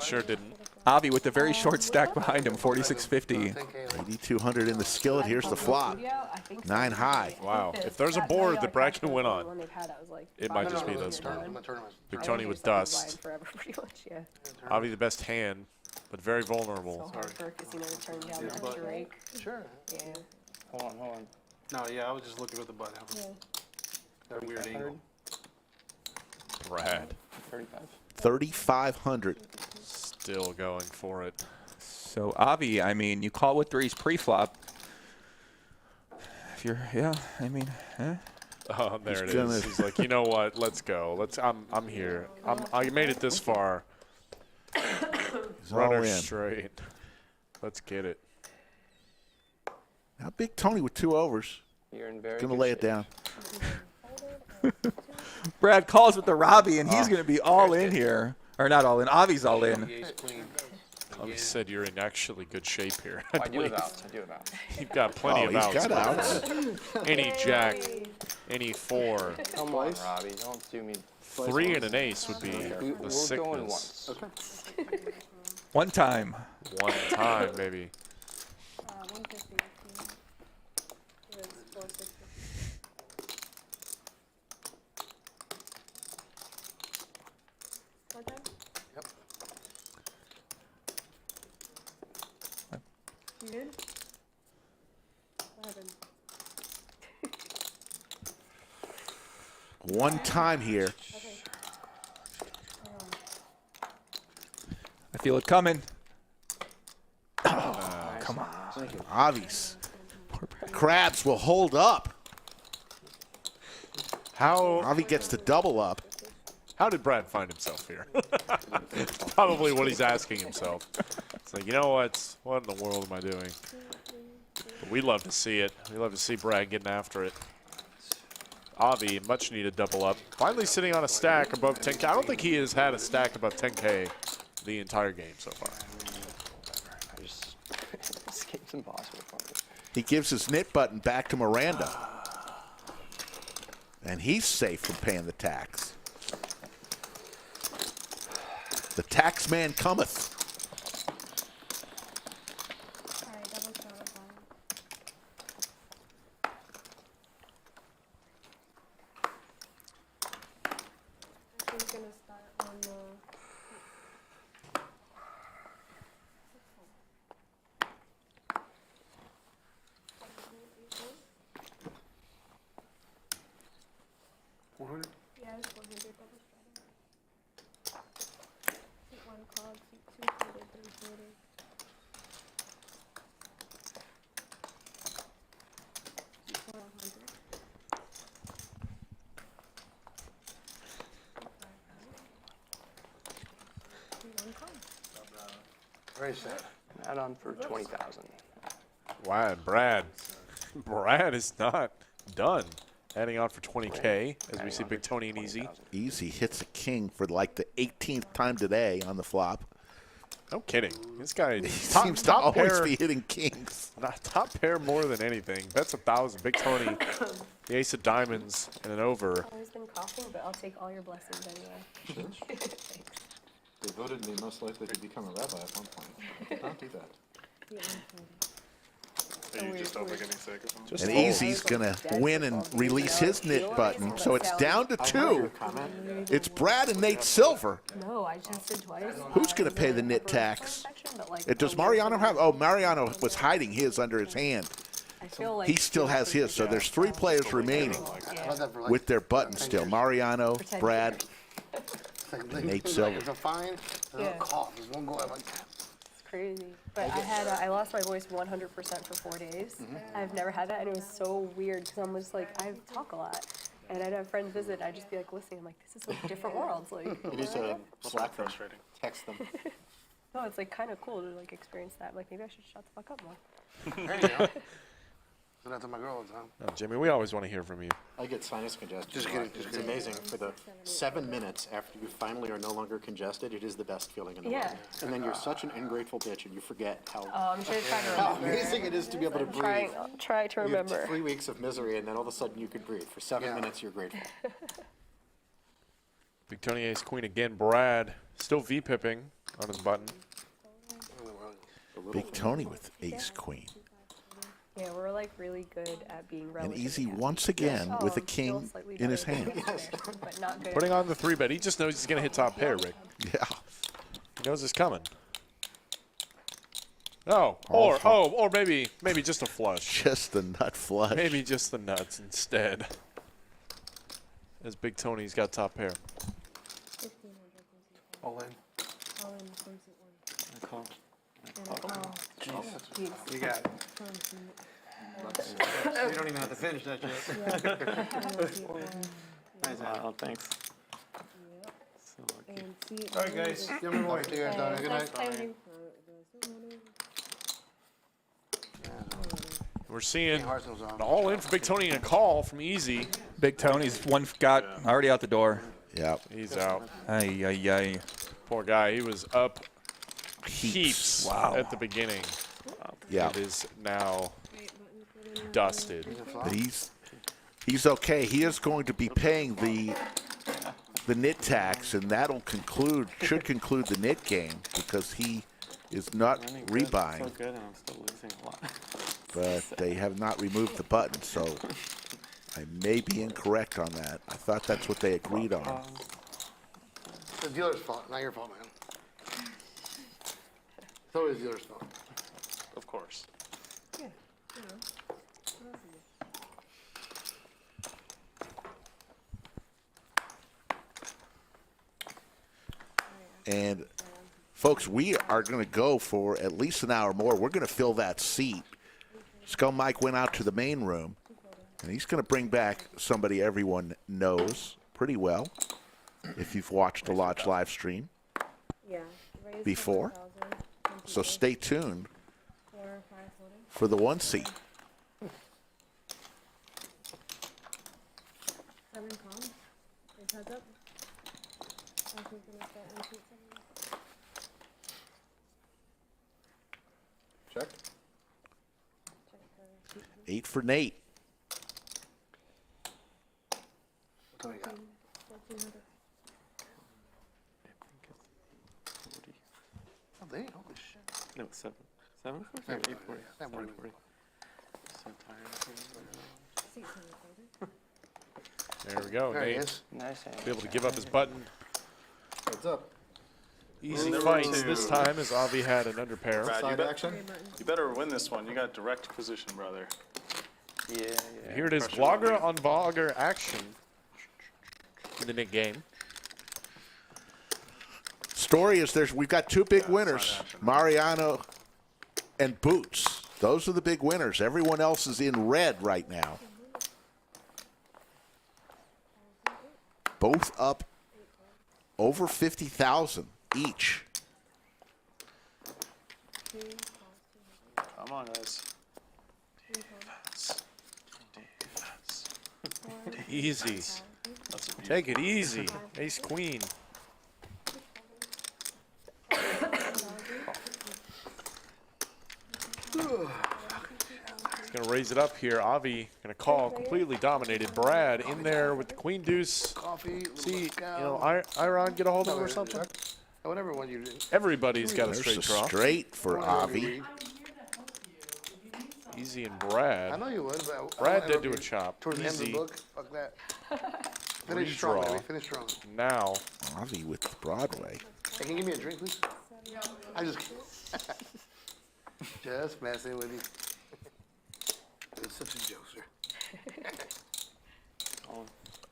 [SPEAKER 2] Sure didn't.
[SPEAKER 3] Avi with the very short stack behind him, 4650.
[SPEAKER 1] 8,200 in the skillet. Here's the flop. 9 high.
[SPEAKER 2] Wow. If there's a board that Brad can win on, it might just be this one. Big Tony with dust. Avi the best hand, but very vulnerable.
[SPEAKER 16] Sure.
[SPEAKER 6] Yeah.
[SPEAKER 16] Hold on. No, yeah, I was just looking at the button. That weird angle.
[SPEAKER 2] Brad.
[SPEAKER 1] 3,500.
[SPEAKER 2] Still going for it.
[SPEAKER 3] So Avi, I mean, you call with 3s pre-flop. If you're,
[SPEAKER 2] Oh, there it is. He's like, you know what? Let's go. I'm here. I made it this far. Runner straight. Let's get it.
[SPEAKER 1] Now Big Tony with 2 overs.
[SPEAKER 5] You're in very
[SPEAKER 1] Gonna
[SPEAKER 5] good
[SPEAKER 1] lay
[SPEAKER 5] shape.
[SPEAKER 1] it down.
[SPEAKER 3] Brad calls with the Robbie, and he's going to be all in here. Or not all in. Avi's all in.
[SPEAKER 2] Avi said you're in actually good shape here.
[SPEAKER 5] I do have outs.
[SPEAKER 2] You've got plenty of outs.
[SPEAKER 1] He's got outs.
[SPEAKER 2] Any jack, any 4.
[SPEAKER 5] Come on, Robbie. Don't do me.
[SPEAKER 2] 3 and an ace would be the
[SPEAKER 5] We're
[SPEAKER 2] sickness.
[SPEAKER 5] going once.
[SPEAKER 3] One time.
[SPEAKER 2] One time, baby.
[SPEAKER 17] 150. It was 460. One time?
[SPEAKER 4] Yep.
[SPEAKER 17] You good? What happened?
[SPEAKER 1] One time here.
[SPEAKER 3] I feel it coming. Oh, come on.
[SPEAKER 1] Avi's. Crabs will hold up. Avi gets to double up.
[SPEAKER 2] How did Brad find himself here? Probably what he's asking himself. It's like, you know what? What in the world am I doing? But we love to see it. We love to see Brad getting after it. Avi, much needed double up. Finally sitting on a stack above 10K. I don't think he has had a stack above 10K the entire game so far.
[SPEAKER 5] This game's impossible for me.
[SPEAKER 1] He gives his knit button back to Miranda. And he's safe from paying the tax. The tax man cometh.
[SPEAKER 17] She's gonna start on the. Yeah, it's 400 double straddle. One call, 240, 340.
[SPEAKER 4] Very sad.
[SPEAKER 5] Add on for 20,000.
[SPEAKER 2] Wow, Brad. Brad is not done. Adding on for 20K as we see Big Tony and Easy.
[SPEAKER 1] Easy hits a king for like the 18th time today on the flop.
[SPEAKER 2] No kidding. This guy
[SPEAKER 1] seems to always be hitting kings.
[SPEAKER 2] Top pair more than anything. That's 1,000. Big Tony, the ace of diamonds, and an over.
[SPEAKER 6] I've always been coughing, but I'll take all your blessings anyway. Thanks.
[SPEAKER 9] They voted me most likely to become a rabbi at one point. Don't do that.
[SPEAKER 10] You just don't look any sick or something?
[SPEAKER 1] And Easy's going to win and release his knit button. So it's down to 2. It's Brad and Nate Silver.
[SPEAKER 6] No, I just did twice.
[SPEAKER 1] Who's going to pay the knit tax? Does Mariano have? Oh, Mariano was hiding his under his hand.
[SPEAKER 6] I feel like
[SPEAKER 1] He still has his. So there's 3 players remaining with their buttons still. Mariano, Brad, and Nate Silver.
[SPEAKER 4] It's a fine. There's a cough. There's one go. I'm like,
[SPEAKER 6] it's crazy. But I lost my voice 100% for 4 days. I've never had that, and it was so weird because I'm just like, I talk a lot. And I'd have friends visit, and I'd just be like listening. I'm like, this is like different worlds. Like,
[SPEAKER 9] You need to Slack them, text them.
[SPEAKER 6] no, it's like kind of cool to like experience that. Like maybe I should shut the fuck up more.
[SPEAKER 4] there you go. That's to my girl all the time.
[SPEAKER 2] Oh, Jimmy, we always want to hear from you.
[SPEAKER 9] I get sinus congestion.
[SPEAKER 4] Just kidding.
[SPEAKER 9] It's amazing. For the 7 minutes after you finally are no longer congested, it is the best feeling in the world. And then you're such an ungrateful bitch, and you forget how,
[SPEAKER 6] I'm sure trying to
[SPEAKER 9] how
[SPEAKER 6] remember.
[SPEAKER 9] amazing it is to be able to breathe.
[SPEAKER 6] Try to
[SPEAKER 9] You have
[SPEAKER 6] remember.
[SPEAKER 9] 3 weeks of misery, and then all of a sudden you could breathe. For 7 minutes, you're grateful.
[SPEAKER 2] Big Tony ace queen again. Brad still V-pipping on his button.
[SPEAKER 1] Big Tony with ace queen.
[SPEAKER 6] Yeah, we're like really good at being
[SPEAKER 1] And
[SPEAKER 6] relative.
[SPEAKER 1] Easy once again with a king in his hand.
[SPEAKER 6] But not good.
[SPEAKER 2] Putting on the 3-bet. He just knows he's going to hit top pair, Rick.
[SPEAKER 1] Yeah.
[SPEAKER 2] He knows it's coming. Oh, or maybe just a flush.
[SPEAKER 1] Just the nut flush.
[SPEAKER 2] Maybe just the nuts instead. As Big Tony's got top pair.
[SPEAKER 16] All in.
[SPEAKER 12] I call.
[SPEAKER 16] You got it. You don't even have to finish that shit.
[SPEAKER 12] Wow, thanks. So lucky.
[SPEAKER 16] All right, guys. Give me one. See you guys later. Good night.
[SPEAKER 2] We're seeing an all in for Big Tony and a call from Easy.
[SPEAKER 3] Big Tony's one got already out the door.
[SPEAKER 1] Yep.
[SPEAKER 2] He's out.
[SPEAKER 3] Ay, ay, ay.
[SPEAKER 2] Poor guy. He was up heaps at the beginning.
[SPEAKER 1] Yeah.
[SPEAKER 2] It is now dusted.
[SPEAKER 1] But he's okay. He is going to be paying the nit tax, and that'll should conclude the nit game because he is not rebuying.
[SPEAKER 12] So good, and I'm still losing a lot.
[SPEAKER 1] But they have not removed the button, so I may be incorrect on that. I thought that's what they agreed on.
[SPEAKER 4] It's the dealer's fault, not your fault, man. It's always the dealer's fault.
[SPEAKER 10] Of course.
[SPEAKER 17] Yeah.
[SPEAKER 1] And folks, we are going to go for at least an hour more. We're going to fill that seat. Skull Mike went out to the main room, and he's going to bring back somebody everyone knows pretty well if you've watched the Lodge live stream before. So stay tuned for the 1 seat.
[SPEAKER 17] 7 calm. It's heads up. I think gonna start in seat 7.
[SPEAKER 9] Check.
[SPEAKER 1] 8 for Nate.
[SPEAKER 4] What do we got?
[SPEAKER 17] 1400.
[SPEAKER 4] Oh, they holy shit.
[SPEAKER 12] No, 7. 7? 840. 740. So tired.
[SPEAKER 17] Seat 740.
[SPEAKER 2] There we go.
[SPEAKER 4] There he
[SPEAKER 2] Nate
[SPEAKER 4] is.
[SPEAKER 5] Nice.
[SPEAKER 2] be able to give up his button.
[SPEAKER 9] Heads up.
[SPEAKER 2] Easy
[SPEAKER 10] Number
[SPEAKER 2] fights
[SPEAKER 10] 2.
[SPEAKER 2] this time as Avi had an underpair.
[SPEAKER 10] Brad, you better win this one. You got direct position, brother.
[SPEAKER 5] Yeah.
[SPEAKER 2] Here it is, vlogger on vlogger action in the Nick game.
[SPEAKER 1] Story is we've got 2 big winners, Mariano and Boots. Those are the big winners. Everyone else is in red right now. Both up over 50,000 each.
[SPEAKER 10] Come on, guys.
[SPEAKER 2] Easy. Take it easy. Ace queen. He's going to raise it up here. Avi going to call. Completely dominated. Brad in there with the queen deuce.
[SPEAKER 4] Coffee.
[SPEAKER 2] See, Iron get a hold of him or something?
[SPEAKER 4] Whatever one you do.
[SPEAKER 2] Everybody's got a
[SPEAKER 1] There's
[SPEAKER 2] straight
[SPEAKER 1] a
[SPEAKER 2] draw.
[SPEAKER 1] straight for Avi.
[SPEAKER 2] Easy and Brad.
[SPEAKER 4] I know you would, but
[SPEAKER 2] Brad did do a chop.
[SPEAKER 4] Towards the end of the
[SPEAKER 2] Easy.
[SPEAKER 4] book, fuck that. Finish strong, baby. Finish strong.
[SPEAKER 2] Now.
[SPEAKER 1] Avi with Broadway.
[SPEAKER 4] Hey, can you give me a drink, please? I just messing with you.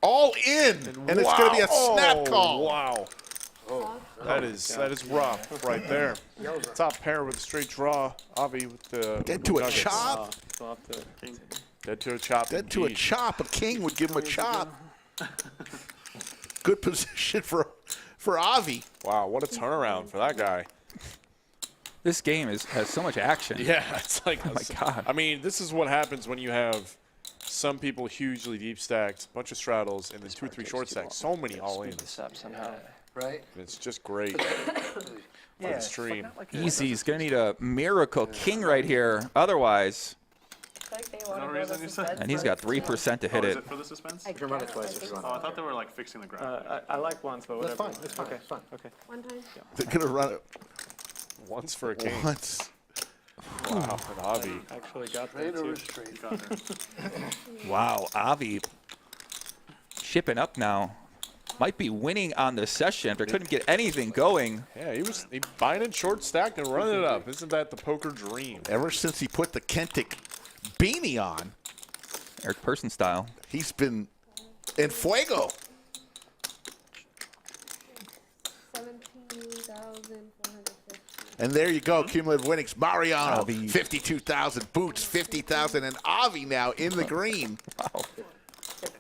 [SPEAKER 1] all in, and it's going to be a snap call.
[SPEAKER 2] Wow. That is rough right there. Top pair with a straight draw. Avi with the
[SPEAKER 1] Dead to a
[SPEAKER 2] nuggets.
[SPEAKER 1] chop.
[SPEAKER 2] Dead to a chop.
[SPEAKER 1] Dead to a chop. A king would give him a chop. Good position for Avi.
[SPEAKER 2] Wow, what a turnaround for that guy.
[SPEAKER 3] This game has so much action.
[SPEAKER 2] Yeah, it's like,
[SPEAKER 3] oh my God.
[SPEAKER 2] I mean, this is what happens when you have some people hugely deep stacked, bunch of straddles, and then 2 or 3 short stacks. So many all-ins.
[SPEAKER 4] Right?
[SPEAKER 2] It's just great for the stream.
[SPEAKER 3] Easy's going to need a miracle king right here. Otherwise, and he's got 3% to hit
[SPEAKER 10] Is
[SPEAKER 3] it.
[SPEAKER 10] it for the suspense?
[SPEAKER 17] I can run it twice if you want.
[SPEAKER 10] Oh, I thought they were like fixing the ground.
[SPEAKER 12] I like once, but whatever.
[SPEAKER 9] That's fine. That's fine.
[SPEAKER 12] Okay,
[SPEAKER 9] It's fine.
[SPEAKER 12] okay.
[SPEAKER 17] One time.
[SPEAKER 1] They're going to run it
[SPEAKER 2] Once for a king.
[SPEAKER 1] once.
[SPEAKER 2] Wow, and Avi.
[SPEAKER 12] Actually got that too.
[SPEAKER 3] Wow, Avi shipping up now. Might be winning on the session after couldn't get anything going.
[SPEAKER 2] Yeah, he buying in short stack and running it up. Isn't that the poker dream?
[SPEAKER 1] Ever since he put the Kentic beanie on,
[SPEAKER 3] Eric Person style.
[SPEAKER 1] he's been in fuego.
[SPEAKER 17] 17,450.
[SPEAKER 1] And there you go, cumulative winnings. Mariano, 52,000. Boots, 50,000. And Avi now in the green.
[SPEAKER 3] Wow.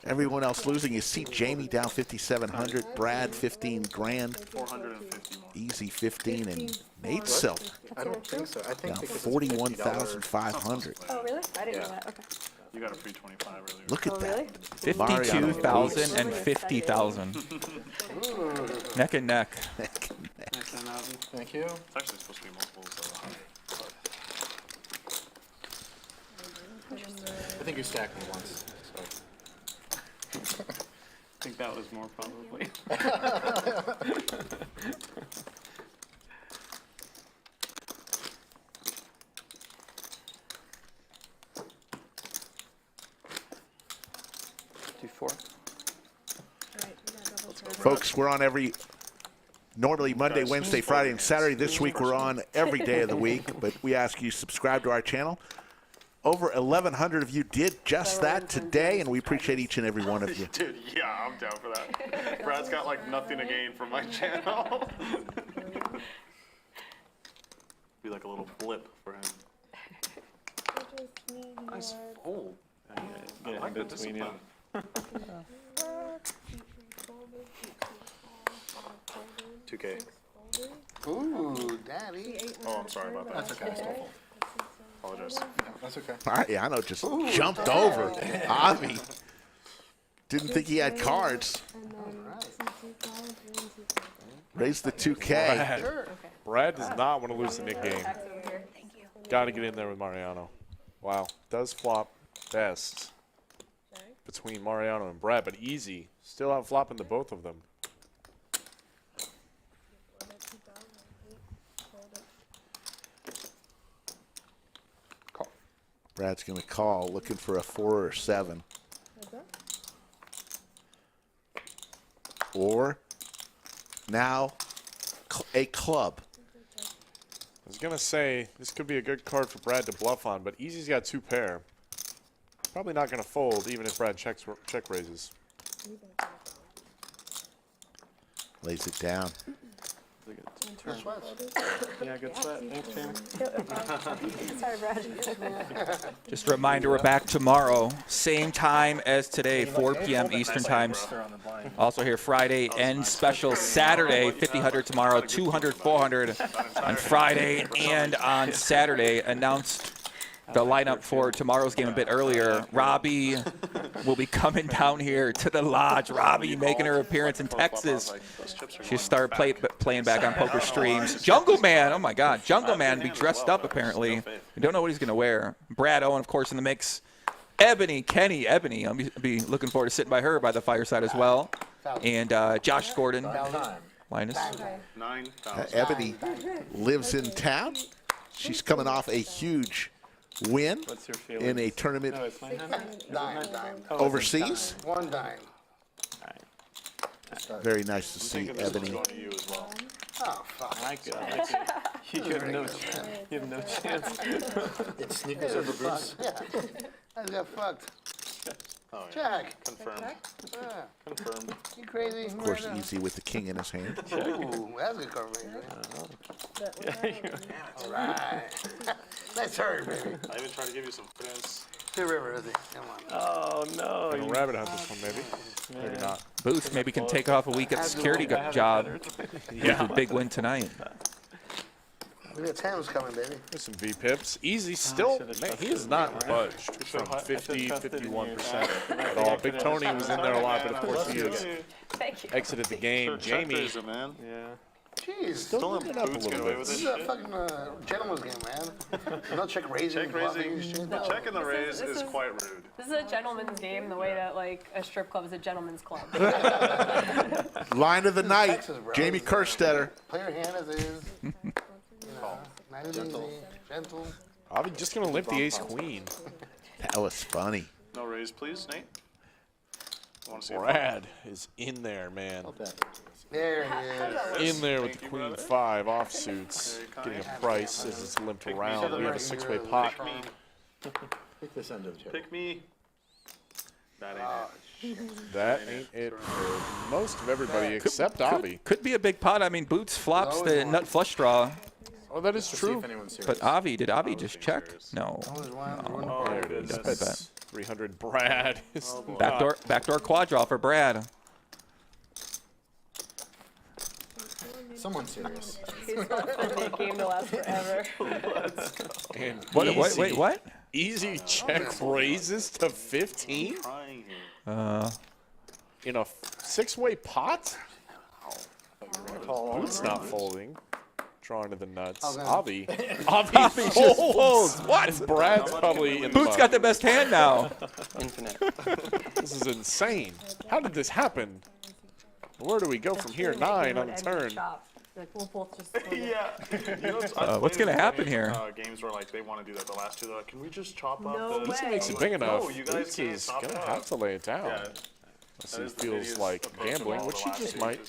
[SPEAKER 1] Everyone else losing. You see Jamie down 5,700. Brad, 15 grand.
[SPEAKER 10] 450.
[SPEAKER 1] Easy 15. And Nate Silver
[SPEAKER 9] I don't think so. I think
[SPEAKER 1] down
[SPEAKER 9] because it's
[SPEAKER 1] 41,500.
[SPEAKER 6] Oh, really? I didn't know that. Okay.
[SPEAKER 10] You got a free 25 earlier.
[SPEAKER 1] Look at that.
[SPEAKER 3] 52,000 and 50,000. Neck and neck.
[SPEAKER 9] Thank you.
[SPEAKER 10] It's actually supposed to be multiples of 100.
[SPEAKER 9] I think you stacked me once. So.
[SPEAKER 12] I think that was more probably.
[SPEAKER 5] 2-4.
[SPEAKER 1] Folks, we're on normally Monday, Wednesday, Friday, and Saturday. This week we're on every day of the week, but we ask you subscribe to our channel. Over 1,100 of you did just that today, and we appreciate each and every one of you.
[SPEAKER 10] Dude, yeah, I'm down for that. Brad's got like nothing to gain from my channel. Be like a little blip for him. Nice fold.
[SPEAKER 12] Get it in between you.
[SPEAKER 10] $2K.
[SPEAKER 4] Ooh, daddy.
[SPEAKER 10] Oh, I'm sorry about that.
[SPEAKER 9] That's okay. I still fold.
[SPEAKER 10] Apologize.
[SPEAKER 9] That's okay.
[SPEAKER 1] All right, yeah, I know, just jumped over Avi. Didn't think he had cards. Raised the 2K.
[SPEAKER 2] Brad does not want to lose the Nick game. Got to get in there with Mariano. Wow, does flop best between Mariano and Brad, but easy. Still out flopping the both of them.
[SPEAKER 1] Brad's going to call, looking for a 4 or 7. Or now a club.
[SPEAKER 2] I was going to say, this could be a good card for Brad to bluff on, but Easy's got 2 pair. Probably not going to fold, even if Brad check raises.
[SPEAKER 1] Lays it down.
[SPEAKER 12] Yeah, good sweat. Thanks, Jamie.
[SPEAKER 6] Sorry, Brad.
[SPEAKER 3] Just a reminder, we're back tomorrow, same time as today, 4 p.m. Eastern times. Also here Friday and special Saturday, 50-100 tomorrow, 200, 400 on Friday and on Saturday. Announced the lineup for tomorrow's game a bit earlier. Robbie will be coming down here to the lodge. Robbie making her appearance in Texas. She started playing back on poker streams. Jungle Man, oh my God, Jungle Man be dressed up apparently. I don't know what he's gonna wear. Brad Owen, of course, in the mix. Ebony, I'll be looking forward to sitting by her by the fireside as well. And Josh Gordon, Linus.
[SPEAKER 1] Ebony lives in town. She's coming off a huge win in a tournament overseas.
[SPEAKER 4] One dime.
[SPEAKER 1] Very nice to see Ebony.
[SPEAKER 4] Oh, fuck.
[SPEAKER 12] My God. You have no chance.
[SPEAKER 9] It's sneakers over boots.
[SPEAKER 4] Yeah. I got fucked.
[SPEAKER 10] Oh, yeah.
[SPEAKER 4] Check.
[SPEAKER 10] Confirmed.
[SPEAKER 4] Yeah.
[SPEAKER 10] Confirmed.
[SPEAKER 4] You crazy?
[SPEAKER 1] Of course, easy with the king in his hand.
[SPEAKER 4] Ooh, that's a good cover. All right. Nice turn, baby.
[SPEAKER 10] I even tried to give you some prints.
[SPEAKER 4] Two river, is he? Come on.
[SPEAKER 12] Oh no.
[SPEAKER 2] Gonna rabbit hunt this one, maybe. Maybe not.
[SPEAKER 3] Booth maybe can take off a week at the security job.
[SPEAKER 2] Yeah.
[SPEAKER 3] With a big win tonight.
[SPEAKER 4] We got Thames coming, baby.
[SPEAKER 2] There's some V-pips. Easy still. Man, he has not budged from 50, 51% at all. Big Tony was in there a lot, but of course he has exited the game. Jamie.
[SPEAKER 10] Man.
[SPEAKER 12] Yeah.
[SPEAKER 4] Jeez.
[SPEAKER 2] Still lifting up a little bit.
[SPEAKER 4] This is a fucking gentleman's game, man. No check raising.
[SPEAKER 10] Check raising. The check and the raise is quite rude.
[SPEAKER 6] This is a gentleman's game the way that like a strip club is a gentleman's club.
[SPEAKER 1] Line of the night,
[SPEAKER 4] Texas, bro.
[SPEAKER 1] Jamie Kerstetter.
[SPEAKER 4] Play your hand as is. You know, nice and easy, gentle.
[SPEAKER 2] I'm just going to limp the ace-queen.
[SPEAKER 1] That was funny.
[SPEAKER 10] No raise, please, Nate. I want to see
[SPEAKER 2] Brad is in there, man.
[SPEAKER 4] There he is.
[SPEAKER 2] In there with the queen 5 offsuits, getting a price as it's limped around. We have a 6-way pot.
[SPEAKER 9] Pick this end of the chair.
[SPEAKER 10] Pick me. That ain't it.
[SPEAKER 2] That ain't it for most of everybody except Avi.
[SPEAKER 3] Could be a big pot. I mean, Boots flops the nut flush draw.
[SPEAKER 2] Oh, that is true.
[SPEAKER 3] But Avi, did Avi just check? No.
[SPEAKER 2] Oh, there it is. That's 300. Brad is
[SPEAKER 3] Backdoor quad draw for Brad.
[SPEAKER 9] Someone serious.
[SPEAKER 6] He's not the game to last forever.
[SPEAKER 2] And
[SPEAKER 3] Wait, what?
[SPEAKER 2] Easy check raises to 15? In a 6-way pot? Boots not folding. Drawing to the nuts. Avi
[SPEAKER 3] just folds.
[SPEAKER 2] What? Brad's probably in
[SPEAKER 3] Boots got the best hand now.
[SPEAKER 5] Infinite.
[SPEAKER 2] This is insane. How did this happen? Where do we go from here? 9 on the turn.
[SPEAKER 6] Like we'll both just.
[SPEAKER 10] Yeah.
[SPEAKER 3] What's gonna happen here?
[SPEAKER 10] Games where like they want to do that. The last two, they're like, can we just chop up
[SPEAKER 6] No
[SPEAKER 10] the?
[SPEAKER 2] This
[SPEAKER 6] way.
[SPEAKER 2] makes it big enough.
[SPEAKER 10] No, you guys
[SPEAKER 2] Boots
[SPEAKER 10] can't
[SPEAKER 2] is
[SPEAKER 10] chop
[SPEAKER 2] gonna
[SPEAKER 10] it
[SPEAKER 2] have
[SPEAKER 10] up.
[SPEAKER 2] to lay it down.
[SPEAKER 10] Yeah.
[SPEAKER 2] Unless he feels like gambling, which he just might.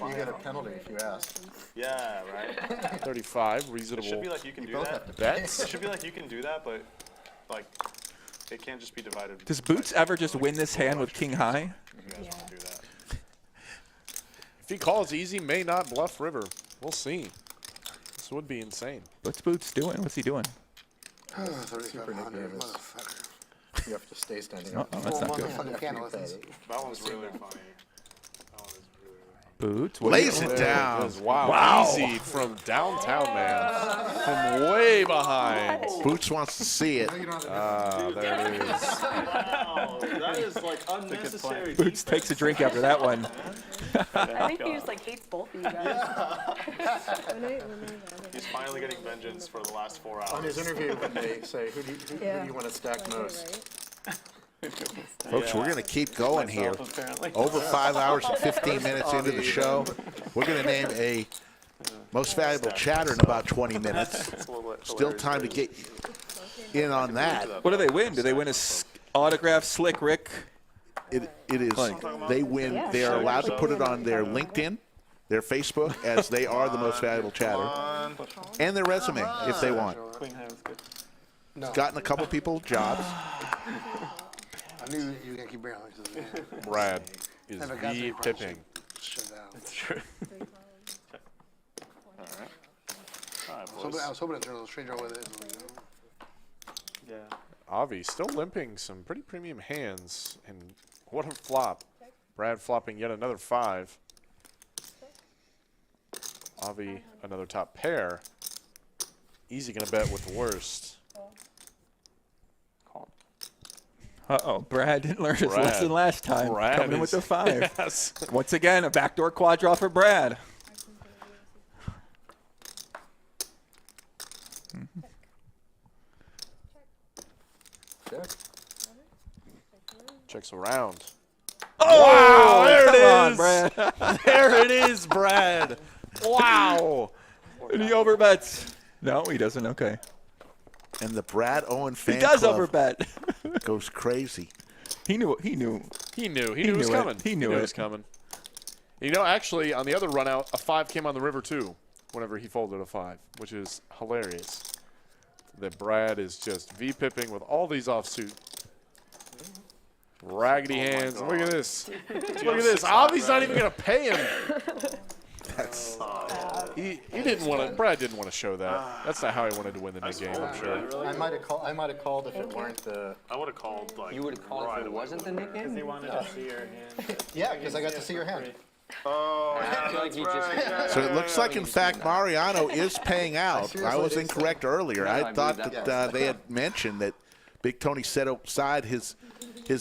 [SPEAKER 9] You get a penalty if you ask.
[SPEAKER 10] Yeah, right.
[SPEAKER 2] 35, reasonable.
[SPEAKER 10] It should be like you can do
[SPEAKER 9] both
[SPEAKER 10] that.
[SPEAKER 9] have to
[SPEAKER 2] Bets?
[SPEAKER 10] It should be like you can do that, but like it can't just be divided.
[SPEAKER 3] Does Boots ever just win this hand with king high?
[SPEAKER 10] You guys want to do that.
[SPEAKER 2] If he calls easy, may not bluff river. We'll see. This would be insane.
[SPEAKER 3] What's Boots doing? What's he doing?
[SPEAKER 4] 3,500, motherfucker.
[SPEAKER 9] You have to stay standing
[SPEAKER 3] Oh,
[SPEAKER 9] up.
[SPEAKER 3] that's not good.
[SPEAKER 4] Motherfucking candle.
[SPEAKER 10] That one's really funny.
[SPEAKER 3] Boots.
[SPEAKER 1] Lays it down.
[SPEAKER 2] Wow. Easy from downtown, man. From way behind.
[SPEAKER 1] Boots wants to see it.
[SPEAKER 2] There it is.
[SPEAKER 10] Wow, that is like unnecessary.
[SPEAKER 3] Boots takes a drink after that one.
[SPEAKER 6] I think he just like hates both of you guys.
[SPEAKER 10] He's finally getting vengeance for the last 4 hours.
[SPEAKER 9] On his interview, when they say, who do you want to stack most?
[SPEAKER 1] Folks, we're going to keep going here. Over 5 hours and 15 minutes into the show. We're going to name a most valuable chatter in about 20 minutes. Still time to get in on that.
[SPEAKER 3] What do they win? Do they win a autograph Slick Rick?
[SPEAKER 1] It is. They win. They are allowed to put it on their LinkedIn, their Facebook, as they are the most valuable chatter, and their resume if they want. It's gotten a couple people jobs.
[SPEAKER 4] I knew you were gonna keep bringing it.
[SPEAKER 2] Brad is V-pipping.
[SPEAKER 4] It's true.
[SPEAKER 10] All right.
[SPEAKER 4] I was hoping to turn those straight draw with it.
[SPEAKER 12] Yeah.
[SPEAKER 2] Avi still limping some pretty premium hands, and what a flop. Brad flopping yet another 5. Avi another top pair. Easy gonna bet with the worst.
[SPEAKER 3] Uh-oh, Brad didn't learn his lesson last time.
[SPEAKER 2] Brad
[SPEAKER 3] Coming in with the 5.
[SPEAKER 2] Yes.
[SPEAKER 3] Once again, a backdoor quad draw for Brad.
[SPEAKER 2] Checks around.
[SPEAKER 3] Oh,
[SPEAKER 2] wow, there it
[SPEAKER 3] come
[SPEAKER 2] is.
[SPEAKER 3] on, Brad.
[SPEAKER 2] There it is, Brad. Wow.
[SPEAKER 3] And he overbets. No, he doesn't. Okay.
[SPEAKER 1] And the Brad Owen fan
[SPEAKER 3] He does
[SPEAKER 1] club
[SPEAKER 3] overbet.
[SPEAKER 1] goes crazy.
[SPEAKER 3] He knew. He knew.
[SPEAKER 2] He knew it was coming.
[SPEAKER 3] He knew
[SPEAKER 2] it
[SPEAKER 3] it
[SPEAKER 2] was coming. You know, actually, on the other run out, a 5 came on the river too. Whenever he folded a 5, which is hilarious. That Brad is just V-pipping with all these offsuit. Raggedy hands. Look at this. Look at this. Avi's not even going to pay him. That's he didn't want to. Brad didn't want to show that. That's not how he wanted to win the next game. I'm sure.
[SPEAKER 9] I might have called if it weren't the.
[SPEAKER 10] I would have called like.
[SPEAKER 5] You would have called if it wasn't the nickname?
[SPEAKER 12] Because he wanted to see your hand.
[SPEAKER 9] Yeah, because I got to see your hand.
[SPEAKER 10] Oh,
[SPEAKER 5] I feel like he just.
[SPEAKER 1] So it looks like, in fact, Mariano is paying out. I was incorrect earlier. I thought that they had mentioned that Big Tony set aside his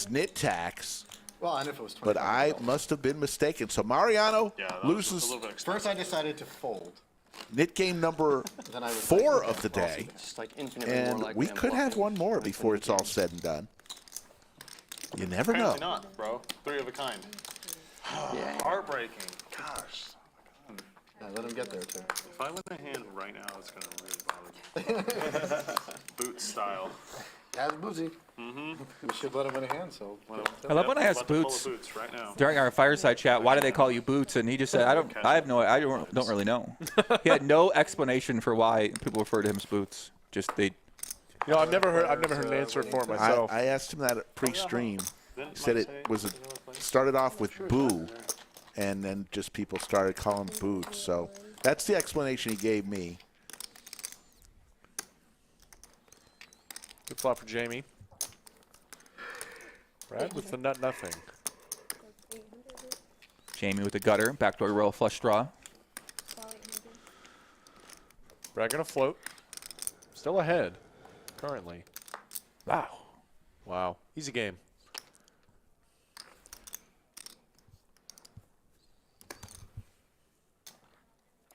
[SPEAKER 1] nit tax.
[SPEAKER 9] Well, and if it was 20.
[SPEAKER 1] But I must have been mistaken. So Mariano loses.
[SPEAKER 9] First, I decided to fold.
[SPEAKER 1] Nit game number 4 of the day. And we could have one more before it's all said and done. You never know.
[SPEAKER 10] Apparently not, bro. 3 of a kind. Heartbreaking. Gosh.
[SPEAKER 9] Yeah, let him get there, too.
[SPEAKER 10] If I win a hand right now, it's going to really bother me. Boots style.
[SPEAKER 4] That's boozy.
[SPEAKER 9] We should let him in a hand, so.
[SPEAKER 3] I love when I ask Boots
[SPEAKER 10] right now.
[SPEAKER 3] during our fireside chat, why do they call you Boots? And he just said, I don't really know. He had no explanation for why people refer to him as Boots. Just they.
[SPEAKER 2] You know, I've never heard an answer for it myself.
[SPEAKER 1] I asked him that pre-stream. He said it started off with boo, and then just people started calling him Boots. So that's the explanation he gave me.
[SPEAKER 2] Good flop for Jamie. Brad with the nothing.
[SPEAKER 3] Jamie with the gutter, backdoor royal flush draw.
[SPEAKER 2] Brad gonna float. Still ahead, currently.
[SPEAKER 3] Wow.
[SPEAKER 2] Wow. Easy game.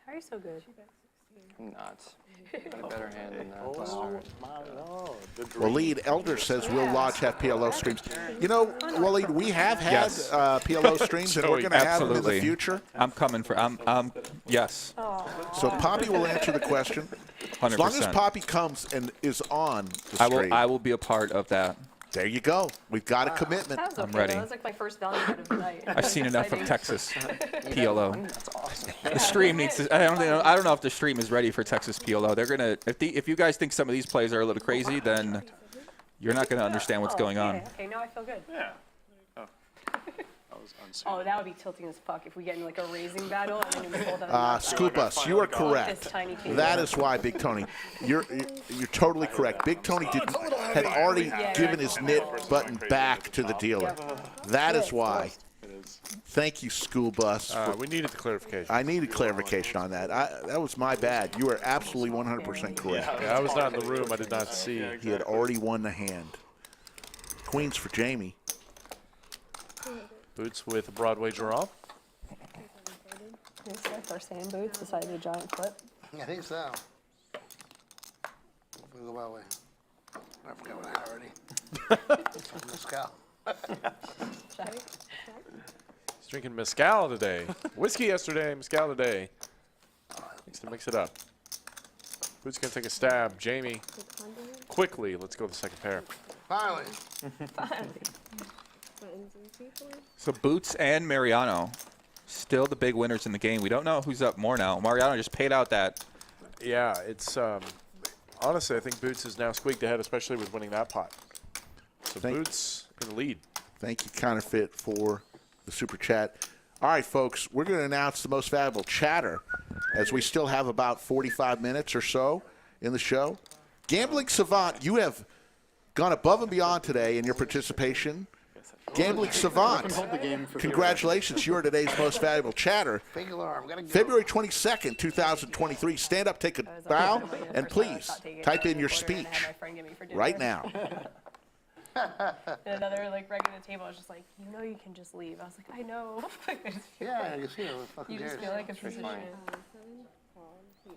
[SPEAKER 6] How are you so good?
[SPEAKER 5] Nuts. Got a better hand than that.
[SPEAKER 1] Waleed Elder says Will Lodge have PLO streams. You know, Waleed, we have had PLO streams, and we're going to have them in the future.
[SPEAKER 3] I'm coming for. Yes.
[SPEAKER 1] So Poppy will answer the question.
[SPEAKER 3] 100%.
[SPEAKER 1] As long as Poppy comes and is on the stream.
[SPEAKER 3] I will be a part of that.
[SPEAKER 1] There you go. We've got a commitment.
[SPEAKER 6] That was okay.
[SPEAKER 3] I'm ready.
[SPEAKER 6] That was like my first value bet of the night.
[SPEAKER 3] I've seen enough of Texas PLO.
[SPEAKER 5] That's awesome.
[SPEAKER 3] The stream needs to. I don't know if the stream is ready for Texas PLO. They're gonna. If you guys think some of these plays are a little crazy, then you're not gonna understand what's going on.
[SPEAKER 6] Okay, now I feel good.
[SPEAKER 10] Yeah.
[SPEAKER 6] Oh, that would be tilting as fuck if we get in like a raising battle and then we hold on.
[SPEAKER 1] Scoop us. You are correct.
[SPEAKER 6] This tiny piece.
[SPEAKER 1] That is why, Big Tony. You're totally correct. Big Tony had already given his nit button back to the dealer. That is why. Thank you, School Bus.
[SPEAKER 2] We needed the clarification.
[SPEAKER 1] I needed clarification on that. That was my bad. You are absolutely 100% correct.
[SPEAKER 2] Yeah, I was not in the room. I did not see.
[SPEAKER 1] He had already won the hand. Queens for Jamie.
[SPEAKER 2] Boots with a Broadway draw.
[SPEAKER 6] Is that first hand boots beside the giant flip?
[SPEAKER 4] I think so. We'll go my way. I forgot what I had already. Mezcal.
[SPEAKER 2] He's drinking mezcal today. Whiskey yesterday, mezcal today. Needs to mix it up. Boots gonna take a stab. Jamie, quickly. Let's go to the second pair.
[SPEAKER 4] Finally.
[SPEAKER 3] So Boots and Mariano, still the big winners in the game. We don't know who's up more now. Mariano just paid out that.
[SPEAKER 2] Yeah, it's honestly, I think Boots is now squeaked ahead, especially with winning that pot. So Boots in the lead.
[SPEAKER 1] Thank you, Counterfeit, for the super chat. All right, folks, we're going to announce the most valuable chatter as we still have about 45 minutes or so in the show. Gambling Savant, you have gone above and beyond today in your participation. Gambling Savant, congratulations. You are today's most valuable chatter. February 22nd, 2023. Stand up, take a bow, and please type in your speech right now.
[SPEAKER 6] And another like regular table was just like, you can just leave. I was like, I know.
[SPEAKER 4] Yeah, you see it.
[SPEAKER 6] You just feel like a physician.
[SPEAKER 4] Have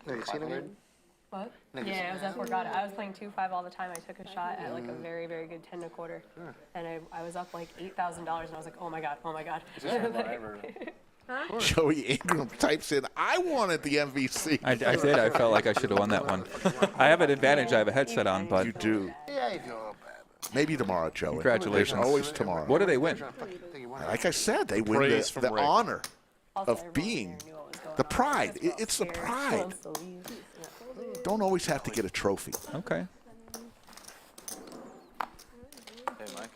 [SPEAKER 4] you seen it again?
[SPEAKER 6] What? Yeah, I was at Borgata. I was playing 2-5 all the time. I took a shot at like a very, very good 10 1/4. And I was up like $8,000 and I was like, oh my God.
[SPEAKER 1] Joey Ingram types in, I wanted the MVC.
[SPEAKER 3] I did. I felt like I should have won that one. I have an advantage. I have a headset on, but.
[SPEAKER 1] You do.
[SPEAKER 4] Yeah, you feel
[SPEAKER 1] Maybe tomorrow, Joey.
[SPEAKER 3] Congratulations.
[SPEAKER 1] There's always tomorrow.
[SPEAKER 3] What do they win?
[SPEAKER 1] Like I said, they win the honor of being the pride. It's the pride. Don't always have to get a trophy.
[SPEAKER 3] Okay.
[SPEAKER 10] Hey, Mike.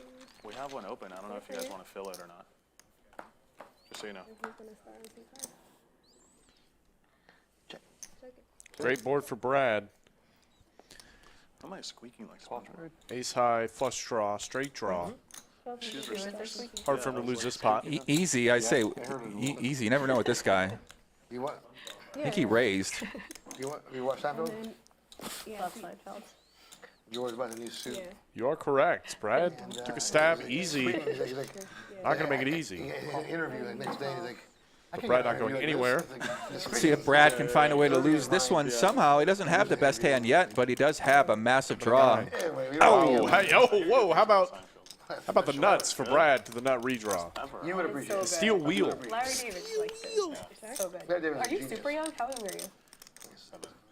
[SPEAKER 10] We have have one open. I don't know if you guys want to fill it or not. Just so you know.
[SPEAKER 2] Great board for Brad.
[SPEAKER 10] How am I squeaking like sponge?
[SPEAKER 2] Ace high, flush draw, straight draw. Hard for him to lose this pot.
[SPEAKER 3] Easy, I say. Easy. You never know with this guy.
[SPEAKER 4] You what?
[SPEAKER 3] I think he raised.
[SPEAKER 4] You watch Seinfeld?
[SPEAKER 6] Love Seinfeld.
[SPEAKER 4] You always about the new suit.
[SPEAKER 2] You are correct. Brad took a stab. Easy.
[SPEAKER 4] He's like,
[SPEAKER 2] Not going to make it easy.
[SPEAKER 4] interview the next day. He's like,
[SPEAKER 2] But Brad not going anywhere.
[SPEAKER 3] See if Brad can find a way to lose this one somehow. He doesn't have the best hand yet, but he does have a massive draw.
[SPEAKER 2] Oh, hey, oh, whoa! How about the nuts for Brad to the nut redraw?
[SPEAKER 4] You would appreciate it.
[SPEAKER 2] Steel wheel.
[SPEAKER 6] Larry David likes it. So good. Are you super young? How young are you?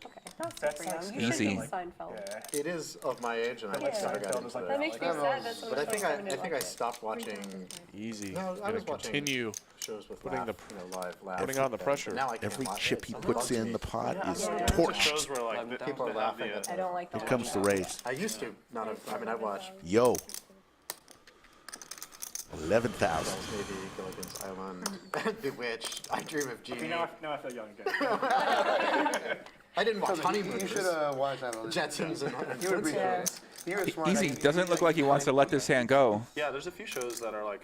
[SPEAKER 6] Okay, not super young. You should
[SPEAKER 3] Easy.
[SPEAKER 6] be Seinfeld.
[SPEAKER 9] It is of my age, and I like started got into it.
[SPEAKER 6] That makes me sad. That's
[SPEAKER 9] But I think I stopped watching.
[SPEAKER 2] Easy.
[SPEAKER 9] No, I was watching
[SPEAKER 2] continue
[SPEAKER 9] shows with
[SPEAKER 2] putting
[SPEAKER 9] live
[SPEAKER 2] putting on the pressure.
[SPEAKER 9] Now I can't
[SPEAKER 1] Every
[SPEAKER 9] watch
[SPEAKER 1] chip
[SPEAKER 9] it.
[SPEAKER 1] he
[SPEAKER 9] It
[SPEAKER 1] puts
[SPEAKER 9] bugs
[SPEAKER 1] in
[SPEAKER 9] me.
[SPEAKER 1] the pot is
[SPEAKER 10] Shows
[SPEAKER 1] torched.
[SPEAKER 10] where like
[SPEAKER 9] People are laughing at
[SPEAKER 6] I don't like
[SPEAKER 1] Here
[SPEAKER 6] that.
[SPEAKER 1] comes the raise.
[SPEAKER 9] I used to not have. I mean, I watched.
[SPEAKER 1] Yo. 11,000.
[SPEAKER 9] Maybe Gilligan's Island, Bewitched, I Dream of Jeannie.
[SPEAKER 7] Now I feel young again.
[SPEAKER 9] I didn't watch Honeymooners.
[SPEAKER 4] You should watch that.
[SPEAKER 9] Jetsons and
[SPEAKER 4] You would appreciate it. You were smart.
[SPEAKER 3] Easy. Doesn't look like he wants to let this hand go.
[SPEAKER 10] Yeah, there's a few shows that are like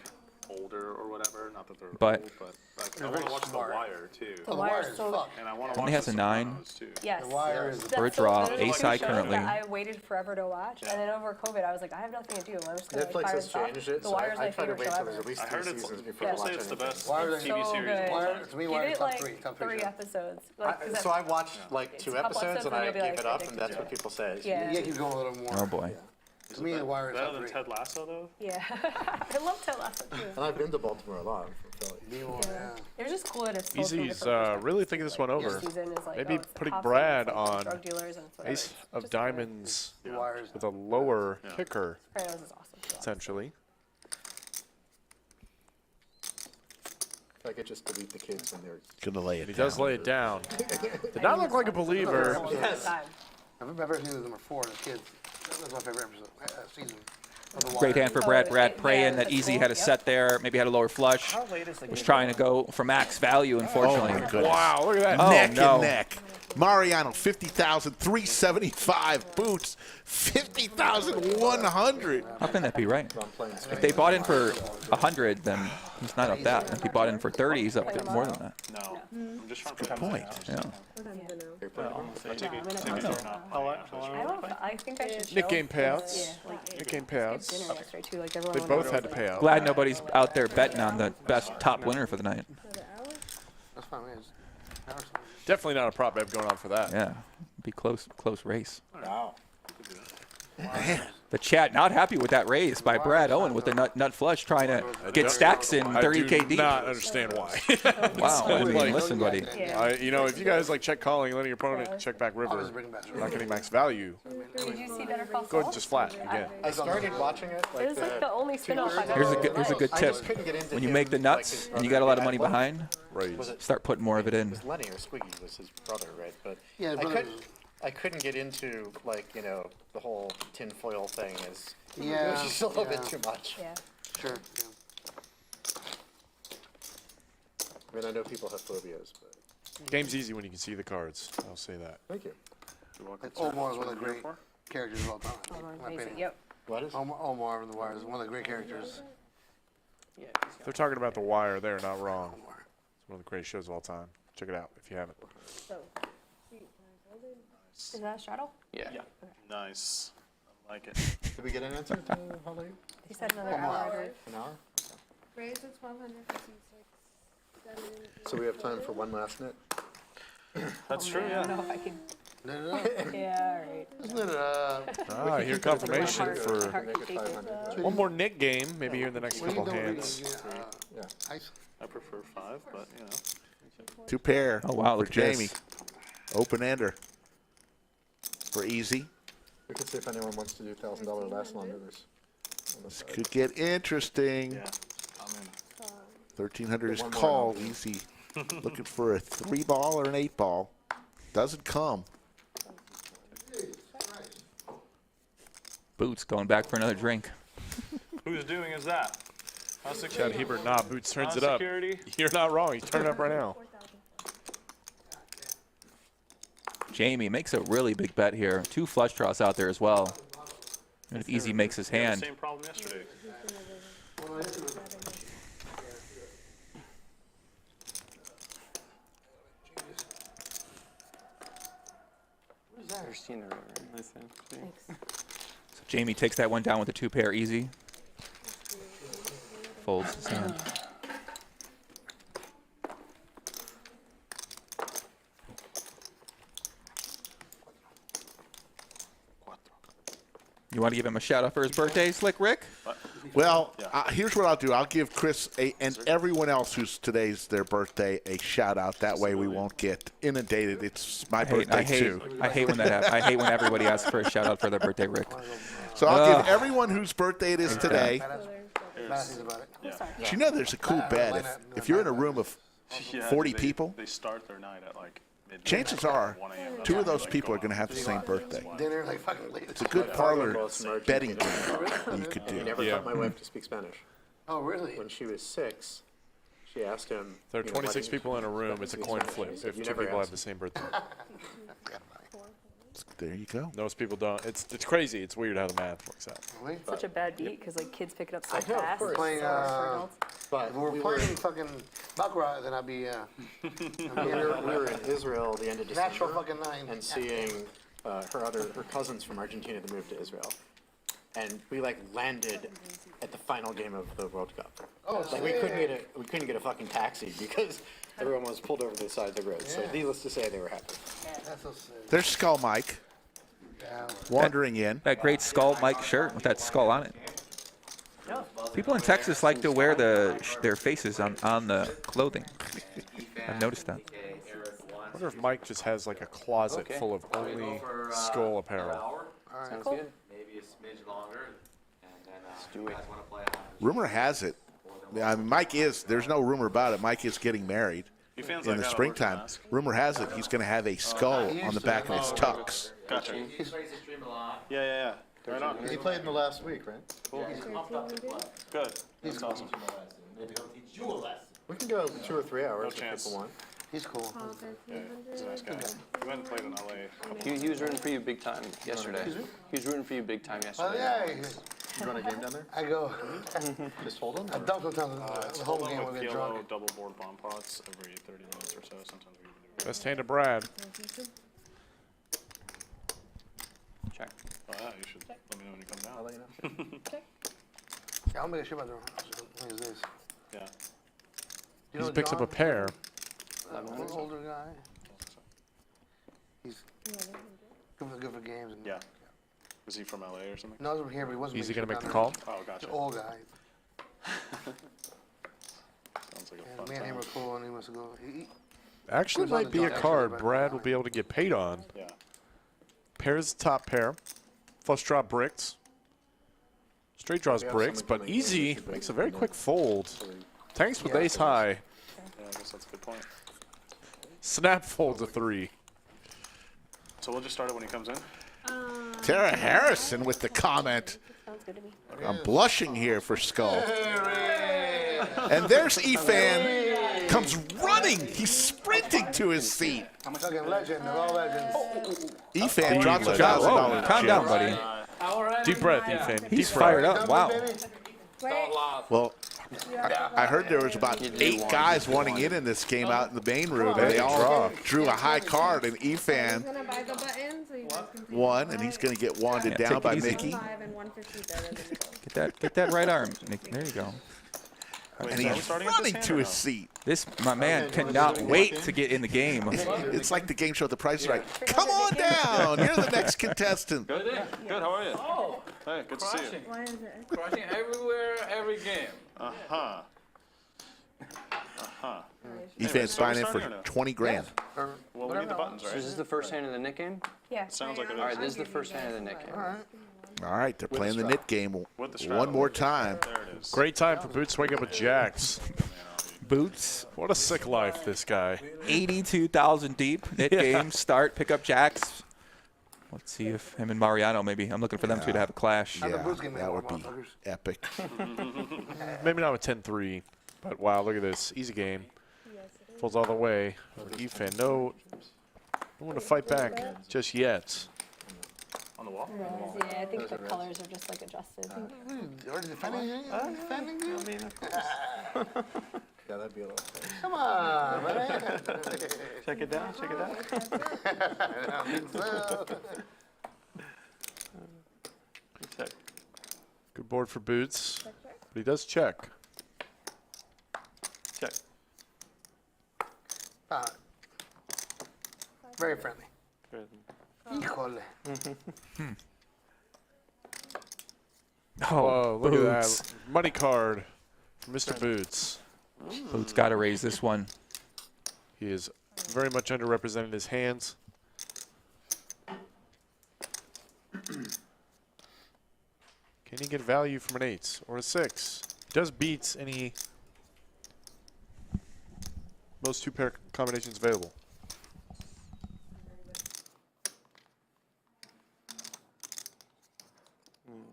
[SPEAKER 10] older or whatever. Not that they're
[SPEAKER 3] But-
[SPEAKER 10] old, but like I want to watch The Wire too.
[SPEAKER 6] The Wire is so
[SPEAKER 10] And I want to
[SPEAKER 3] Only
[SPEAKER 10] watch
[SPEAKER 3] has a
[SPEAKER 10] The
[SPEAKER 3] 9.
[SPEAKER 10] Sopranos, too.
[SPEAKER 6] Yes.
[SPEAKER 4] The Wire is
[SPEAKER 6] That's
[SPEAKER 3] Bird
[SPEAKER 6] so
[SPEAKER 3] draw,
[SPEAKER 6] good.
[SPEAKER 3] ace high
[SPEAKER 6] Shows
[SPEAKER 3] currently.
[SPEAKER 6] that I waited forever to watch, and then over COVID, I was like, I have nothing to do. I'm just gonna
[SPEAKER 9] Netflix
[SPEAKER 6] fire
[SPEAKER 9] has
[SPEAKER 6] this off.
[SPEAKER 9] changed it,
[SPEAKER 6] The
[SPEAKER 9] so
[SPEAKER 6] Wire's
[SPEAKER 9] I
[SPEAKER 6] my
[SPEAKER 9] try to
[SPEAKER 6] favorite
[SPEAKER 9] wait
[SPEAKER 6] show
[SPEAKER 9] till there's
[SPEAKER 6] ever.
[SPEAKER 9] at least
[SPEAKER 10] I
[SPEAKER 9] 3
[SPEAKER 10] heard it's-
[SPEAKER 9] seasons before
[SPEAKER 10] people say
[SPEAKER 9] watching
[SPEAKER 10] it's the
[SPEAKER 9] anything.
[SPEAKER 10] best
[SPEAKER 4] Wire is
[SPEAKER 10] TV
[SPEAKER 6] so
[SPEAKER 10] series.
[SPEAKER 6] good.
[SPEAKER 4] Wire, to me,
[SPEAKER 6] Give
[SPEAKER 4] Wire is
[SPEAKER 6] it
[SPEAKER 4] top
[SPEAKER 6] like
[SPEAKER 4] 3. Top 3
[SPEAKER 6] 3
[SPEAKER 4] show.
[SPEAKER 6] episodes. Like, 'cause
[SPEAKER 9] So I watched like
[SPEAKER 6] it's
[SPEAKER 9] 2
[SPEAKER 6] a couple
[SPEAKER 9] episodes and
[SPEAKER 6] episodes
[SPEAKER 9] I
[SPEAKER 6] and you'll be
[SPEAKER 9] gave
[SPEAKER 6] like
[SPEAKER 9] it up, and
[SPEAKER 6] addicted
[SPEAKER 9] that's
[SPEAKER 6] to
[SPEAKER 9] what
[SPEAKER 6] it.
[SPEAKER 9] people say.
[SPEAKER 6] Yeah.
[SPEAKER 4] Yeah, keep going a little more.
[SPEAKER 3] Oh boy.
[SPEAKER 4] To me, The Wire is
[SPEAKER 10] Better
[SPEAKER 4] top
[SPEAKER 10] than
[SPEAKER 4] 3.
[SPEAKER 10] Ted Lasso though.
[SPEAKER 6] Yeah. I love Ted Lasso too.
[SPEAKER 9] And I've been to Baltimore a lot from Philly.
[SPEAKER 6] Yeah. It was just cool that it's told from
[SPEAKER 2] Easy's
[SPEAKER 6] different
[SPEAKER 2] really thinking this one
[SPEAKER 6] perspectives.
[SPEAKER 2] over.
[SPEAKER 6] Each season is like,
[SPEAKER 2] Maybe
[SPEAKER 6] it's
[SPEAKER 2] putting
[SPEAKER 6] Hoffman,
[SPEAKER 2] Brad
[SPEAKER 6] it's like
[SPEAKER 2] on
[SPEAKER 6] drug dealers and it's whatever.
[SPEAKER 2] ace
[SPEAKER 6] It's
[SPEAKER 2] of
[SPEAKER 6] just
[SPEAKER 2] diamonds
[SPEAKER 4] The Wire is
[SPEAKER 2] with a lower kicker,
[SPEAKER 6] Sopranos is awesome too.
[SPEAKER 2] essentially.
[SPEAKER 9] If I could just delete the kids when they're.
[SPEAKER 1] Gonna lay it
[SPEAKER 2] He
[SPEAKER 1] down.
[SPEAKER 2] does lay it down. Did not look like a believer.
[SPEAKER 4] Yes. I've ever seen number 4, the kids. That was my favorite episode, season. of The
[SPEAKER 3] Great
[SPEAKER 4] Wire.
[SPEAKER 3] hand for Brad. Brad praying that Easy had a set there, maybe had a lower flush. Was trying to go for max value, unfortunately.
[SPEAKER 1] Oh my goodness.
[SPEAKER 2] Wow, look at that.
[SPEAKER 3] Oh,
[SPEAKER 1] Neck
[SPEAKER 3] no.
[SPEAKER 1] and neck. Mariano, 50,000, 375. Boots, 50,100.
[SPEAKER 3] How can that be right?
[SPEAKER 9] I'm playing
[SPEAKER 3] If they bought in for 100, then he's not up that. If he bought in for 30, he's up to more than that.
[SPEAKER 10] No, I'm just trying to
[SPEAKER 1] Good point.
[SPEAKER 3] Yeah.
[SPEAKER 6] I think I should
[SPEAKER 2] Nick
[SPEAKER 6] show
[SPEAKER 2] game payouts.
[SPEAKER 6] Yeah, like,
[SPEAKER 2] Nick game
[SPEAKER 6] skip
[SPEAKER 2] payouts.
[SPEAKER 6] dinner yesterday too, like everyone
[SPEAKER 2] They
[SPEAKER 6] went
[SPEAKER 2] both
[SPEAKER 6] over
[SPEAKER 2] had to
[SPEAKER 6] to
[SPEAKER 2] pay out.
[SPEAKER 3] Glad nobody's out there betting on the best top winner for the night.
[SPEAKER 4] That's fine, man.
[SPEAKER 2] Definitely not a prop bet going on for that.
[SPEAKER 3] Yeah, be close race.
[SPEAKER 9] Wow.
[SPEAKER 3] The chat not happy with that raise by Brad Owen with the nut flush, trying to get stacks in 30K
[SPEAKER 2] I do
[SPEAKER 3] deep.
[SPEAKER 2] not understand why.
[SPEAKER 3] Wow, I mean,
[SPEAKER 2] Like,
[SPEAKER 3] listen, buddy.
[SPEAKER 2] you know, if you guys like check calling, letting your opponent check back river, not getting max value,
[SPEAKER 6] Did you see Better Call
[SPEAKER 2] go ahead
[SPEAKER 6] Saul?
[SPEAKER 2] and just flat again.
[SPEAKER 9] I started watching it.
[SPEAKER 6] It was like the only spin-off I've
[SPEAKER 3] Here's
[SPEAKER 6] ever
[SPEAKER 3] a good
[SPEAKER 9] I
[SPEAKER 3] tip.
[SPEAKER 9] just couldn't get into
[SPEAKER 3] When you
[SPEAKER 9] him,
[SPEAKER 3] make the
[SPEAKER 9] like,
[SPEAKER 3] nuts
[SPEAKER 9] his
[SPEAKER 3] and you
[SPEAKER 9] brother
[SPEAKER 3] got a lot of
[SPEAKER 9] had
[SPEAKER 3] money
[SPEAKER 9] one.
[SPEAKER 3] behind,
[SPEAKER 9] Was it
[SPEAKER 3] start putting more of it
[SPEAKER 9] It
[SPEAKER 3] in.
[SPEAKER 9] was Lenny or Squiggy was his brother, right? But
[SPEAKER 4] Yeah,
[SPEAKER 9] I couldn't get into like the whole tinfoil thing. It
[SPEAKER 4] Yeah,
[SPEAKER 9] was just a little bit
[SPEAKER 4] yeah.
[SPEAKER 9] too much.
[SPEAKER 6] Yeah.
[SPEAKER 4] Sure.
[SPEAKER 9] I mean, I know people have phobias, but
[SPEAKER 2] Game's easy when you can see the cards. I'll say that.
[SPEAKER 9] thank you.
[SPEAKER 4] Omar is one of the great characters of all time. in my
[SPEAKER 6] Amazing.
[SPEAKER 4] opinion.
[SPEAKER 6] Yep.
[SPEAKER 9] What is?
[SPEAKER 4] Omar in The Wire is one of the great characters.
[SPEAKER 2] If they're talking about The Wire, they're not wrong. It's one of the greatest shows of all time. Check it out if you haven't.
[SPEAKER 6] Is that a straddle?
[SPEAKER 5] Yeah.
[SPEAKER 10] Nice. I like it.
[SPEAKER 9] Did we get an answer to how late?
[SPEAKER 6] He said another hour.
[SPEAKER 9] An hour?
[SPEAKER 17] Raise is 1,256.
[SPEAKER 9] So we have time for one last knit.
[SPEAKER 10] That's true,
[SPEAKER 6] I
[SPEAKER 10] yeah.
[SPEAKER 6] don't know if I can. Yeah, all right.
[SPEAKER 4] Isn't it,
[SPEAKER 2] Ah, I hear confirmation
[SPEAKER 6] Heart-
[SPEAKER 2] for
[SPEAKER 6] heart rate takes,
[SPEAKER 2] one more Nick game, maybe here in the next couple hands.
[SPEAKER 9] Yeah.
[SPEAKER 10] I prefer 5, but you know.
[SPEAKER 1] 2 pair.
[SPEAKER 3] Oh, wow,
[SPEAKER 1] For
[SPEAKER 3] look at this.
[SPEAKER 1] Jamie. Open ender. For Easy.
[SPEAKER 9] We could see if anyone wants to do $1,000 last long hitters.
[SPEAKER 1] This could get interesting.
[SPEAKER 10] Yeah. I'm in.
[SPEAKER 1] 1,300 is
[SPEAKER 9] One more
[SPEAKER 1] called.
[SPEAKER 9] and I'll
[SPEAKER 1] Easy. Looking for a 3 ball or an 8 ball. Doesn't come.
[SPEAKER 3] Boots going back for another drink.
[SPEAKER 10] Whose doing is that?
[SPEAKER 2] Chad Hebert, nah, Boots turns it up.
[SPEAKER 10] Security?
[SPEAKER 2] You're not wrong. He's turning it up right now.
[SPEAKER 3] Jamie makes a really big bet here. 2 flush draws out there as well. And if Easy makes his hand.
[SPEAKER 10] Same problem yesterday.
[SPEAKER 12] Never seen the river. Nice hand.
[SPEAKER 3] So Jamie takes that one down with a 2-pair Easy. Folds his hand. You want to give him a shout out for his birthday, Slick Rick?
[SPEAKER 1] Well, here's what I'll do. I'll give Chris and everyone else who's today's their birthday a shout out. That way we won't get inundated. It's my birthday too.
[SPEAKER 3] I hate when that happens. I hate when everybody asks for a shout out for their birthday, Rick.
[SPEAKER 1] So I'll give everyone whose birthday it is today.
[SPEAKER 10] Yeah.
[SPEAKER 1] You know there's a cool bet. If you're in a room of 40 people,
[SPEAKER 10] They start their night at like midnight.
[SPEAKER 1] chances are 2 of those people are going to have the same birthday.
[SPEAKER 4] Dinner like fucking late.
[SPEAKER 1] It's a good parlor betting game that you could
[SPEAKER 9] He
[SPEAKER 1] do.
[SPEAKER 9] never taught my wife to speak Spanish.
[SPEAKER 4] Oh, really?
[SPEAKER 9] When she was 6, she asked him.
[SPEAKER 2] There are 26 people in a room. It's a coin flip if 2 people have the same birthday.
[SPEAKER 1] There you go.
[SPEAKER 2] Most people don't. It's crazy. It's weird how the math works out.
[SPEAKER 6] Such a bad beat because like kids pick it up so
[SPEAKER 4] I know, of
[SPEAKER 6] fast.
[SPEAKER 4] course. Playing,
[SPEAKER 6] for adults.
[SPEAKER 9] But
[SPEAKER 4] If we're playing fucking Baccarat, then I'd be,
[SPEAKER 9] we were in Israel the end of December.
[SPEAKER 4] natural fucking 9.
[SPEAKER 9] And seeing her cousins from Argentina that moved to Israel. And we like landed at the final game of the World Cup.
[SPEAKER 4] Oh,
[SPEAKER 9] like we couldn't get a fucking taxi because everyone was pulled over to the side of the road. So needless to say, they were happy.
[SPEAKER 4] That's so sick.
[SPEAKER 1] There's Skull Mike wandering in.
[SPEAKER 3] That great Skull Mike shirt with that skull on it. People in Texas like to wear their faces on the clothing. I've noticed that.
[SPEAKER 2] I wonder if Mike just has like a closet full of only skull apparel.
[SPEAKER 5] Sounds good.
[SPEAKER 15] Maybe a smidge longer, and then
[SPEAKER 5] Let's do it.
[SPEAKER 1] Rumor has it. I mean, there's no rumor about it. Mike is getting married
[SPEAKER 10] You fans
[SPEAKER 1] in
[SPEAKER 10] like
[SPEAKER 1] the
[SPEAKER 10] that
[SPEAKER 1] springtime.
[SPEAKER 10] mask?
[SPEAKER 1] Rumor has it he's going to have a skull on the back of his tux.
[SPEAKER 10] Gotcha. Yeah. Right on.
[SPEAKER 9] He played in the last week, right?
[SPEAKER 10] Cool. Good. That's awesome.
[SPEAKER 9] We can go 2 or 3 hours
[SPEAKER 10] No
[SPEAKER 9] if
[SPEAKER 10] chance.
[SPEAKER 9] people want.
[SPEAKER 4] He's cool.
[SPEAKER 10] Yeah, he's a nice guy. We went and played in LA.
[SPEAKER 5] He was rooting for you big time yesterday. He was rooting for you big time
[SPEAKER 4] Oh,
[SPEAKER 5] yesterday.
[SPEAKER 4] yeah.
[SPEAKER 9] You run a game down there?
[SPEAKER 4] I go.
[SPEAKER 9] Just hold them?
[SPEAKER 4] I dump sometimes
[SPEAKER 10] It's
[SPEAKER 4] the whole
[SPEAKER 10] hold
[SPEAKER 4] game
[SPEAKER 10] on
[SPEAKER 4] will
[SPEAKER 10] with
[SPEAKER 4] get
[SPEAKER 10] yellow
[SPEAKER 4] drunk.
[SPEAKER 10] double board bomb pots every 30 minutes or so. Sometimes we even do.
[SPEAKER 2] Best hand to Brad.
[SPEAKER 5] Check.
[SPEAKER 10] Oh yeah, you should let me know when you come down.
[SPEAKER 9] I'll let you know.
[SPEAKER 4] Yeah, I'll make a shit about the when is this?
[SPEAKER 10] Yeah.
[SPEAKER 4] You
[SPEAKER 2] He
[SPEAKER 4] know
[SPEAKER 2] picks up a
[SPEAKER 4] John?
[SPEAKER 2] pair.
[SPEAKER 4] Older guy. He's good for games. And
[SPEAKER 10] Yeah. Was he from LA or something?
[SPEAKER 4] No, he was from here, but he wasn't.
[SPEAKER 2] Is he
[SPEAKER 4] making
[SPEAKER 2] gonna
[SPEAKER 4] shit
[SPEAKER 2] make
[SPEAKER 4] down
[SPEAKER 2] the
[SPEAKER 4] there.
[SPEAKER 2] call?
[SPEAKER 10] Oh, gotcha.
[SPEAKER 4] He's an old guy.
[SPEAKER 10] Sounds like a
[SPEAKER 4] And
[SPEAKER 10] fun
[SPEAKER 4] me and him
[SPEAKER 10] time.
[SPEAKER 4] were cool, and he wants to go.
[SPEAKER 2] Actually,
[SPEAKER 4] Who's on
[SPEAKER 2] might
[SPEAKER 4] the
[SPEAKER 2] be a
[SPEAKER 4] dock,
[SPEAKER 2] card
[SPEAKER 4] actually,
[SPEAKER 2] Brad will be able to get paid on.
[SPEAKER 10] Yeah.
[SPEAKER 2] Pairs the top pair. Flush draw bricks. Straight draws
[SPEAKER 9] We have
[SPEAKER 2] bricks,
[SPEAKER 9] someone
[SPEAKER 2] but
[SPEAKER 9] coming
[SPEAKER 2] easy
[SPEAKER 9] in.
[SPEAKER 2] makes a very quick fold. Tanks with
[SPEAKER 4] Yeah,
[SPEAKER 2] ace high.
[SPEAKER 10] Yeah, I guess that's a good point.
[SPEAKER 2] Snap folds a 3.
[SPEAKER 10] So we'll just start it when he comes in.
[SPEAKER 1] Tara Harrison with the comment.
[SPEAKER 6] Sounds good to me.
[SPEAKER 1] I'm blushing here for Skull. And there's Efan. Comes running. He's sprinting to his seat.
[SPEAKER 4] I'm a fucking legend of all legends.
[SPEAKER 1] Efan drops a
[SPEAKER 3] Whoa,
[SPEAKER 1] $1,000
[SPEAKER 3] calm down,
[SPEAKER 1] gem.
[SPEAKER 3] buddy.
[SPEAKER 2] Deep breath, Efan.
[SPEAKER 3] He's
[SPEAKER 2] Deep breath.
[SPEAKER 3] fired up. Wow.
[SPEAKER 1] Well, I heard there was about 8 guys wanting in this game out in the main room, and they all drew a high card, and Efan
[SPEAKER 17] gonna buy the button so you guys can
[SPEAKER 1] won, and he's going to get wanded
[SPEAKER 3] Yeah,
[SPEAKER 1] down
[SPEAKER 3] take
[SPEAKER 1] by
[SPEAKER 3] it easy.
[SPEAKER 1] Mickey.
[SPEAKER 17] 5 and 150 better than
[SPEAKER 3] Get that right arm. Nick. There you go.
[SPEAKER 10] Wait,
[SPEAKER 1] And
[SPEAKER 10] so are we
[SPEAKER 1] he's
[SPEAKER 10] starting at this
[SPEAKER 1] running
[SPEAKER 10] hand
[SPEAKER 1] to
[SPEAKER 10] or
[SPEAKER 1] his
[SPEAKER 10] no?
[SPEAKER 1] seat.
[SPEAKER 3] My man cannot wait to get in the game.
[SPEAKER 1] It's like the game show, The Price is Right. Come on down. You're the next contestant.
[SPEAKER 10] Good. Good. How are you?
[SPEAKER 12] Oh,
[SPEAKER 10] Hey, good to see you.
[SPEAKER 17] Why is it?
[SPEAKER 12] crushing everywhere, every game.
[SPEAKER 10] Uh-huh.
[SPEAKER 1] Efan's
[SPEAKER 10] so we're
[SPEAKER 1] buying in
[SPEAKER 10] starting or
[SPEAKER 1] for
[SPEAKER 10] no?
[SPEAKER 1] 20 grand.
[SPEAKER 10] Well, we need the buttons,
[SPEAKER 5] So
[SPEAKER 10] right?
[SPEAKER 5] is this the first hand of the Nick game?
[SPEAKER 6] Yeah.
[SPEAKER 10] Sounds like it
[SPEAKER 5] All right,
[SPEAKER 10] is.
[SPEAKER 5] this is the first hand of the Nick game.
[SPEAKER 1] All right, they're playing the knit game
[SPEAKER 10] With the straddle.
[SPEAKER 1] one more time.
[SPEAKER 10] There it is.
[SPEAKER 2] Great time for Boots to wake up with jacks.
[SPEAKER 3] Boots.
[SPEAKER 2] What a sick life, this guy.
[SPEAKER 3] 82,000 deep. Knit game. Start. Pick up jacks. Let's see if him and Mariano, maybe. I'm looking for them two to have a clash.
[SPEAKER 1] Yeah, that would be epic.
[SPEAKER 2] Maybe not with 10-3, but wow, look at this. Easy game. Pulls all the way. Efan, no one to fight back just yet.
[SPEAKER 10] On the wall?
[SPEAKER 6] Yeah, I think the colors are just like adjusted.
[SPEAKER 4] You're defending you? Defending you?
[SPEAKER 12] I mean, of course.
[SPEAKER 9] Yeah, that'd be a lot.
[SPEAKER 4] Come on, man.
[SPEAKER 12] Check it down, check it out.
[SPEAKER 4] I don't think so.
[SPEAKER 12] Check.
[SPEAKER 2] Good board for Boots, but he does check.
[SPEAKER 12] Check.
[SPEAKER 4] Very friendly.
[SPEAKER 12] Good.
[SPEAKER 4] Híjole.
[SPEAKER 2] Oh, look
[SPEAKER 3] Boots.
[SPEAKER 2] at that. Money card for Mr. Boots.
[SPEAKER 3] Boots got to raise this one.
[SPEAKER 2] He is very much underrepresented in his hands. Can he get value from an 8 or a 6? He does beats any most 2-pair combinations available.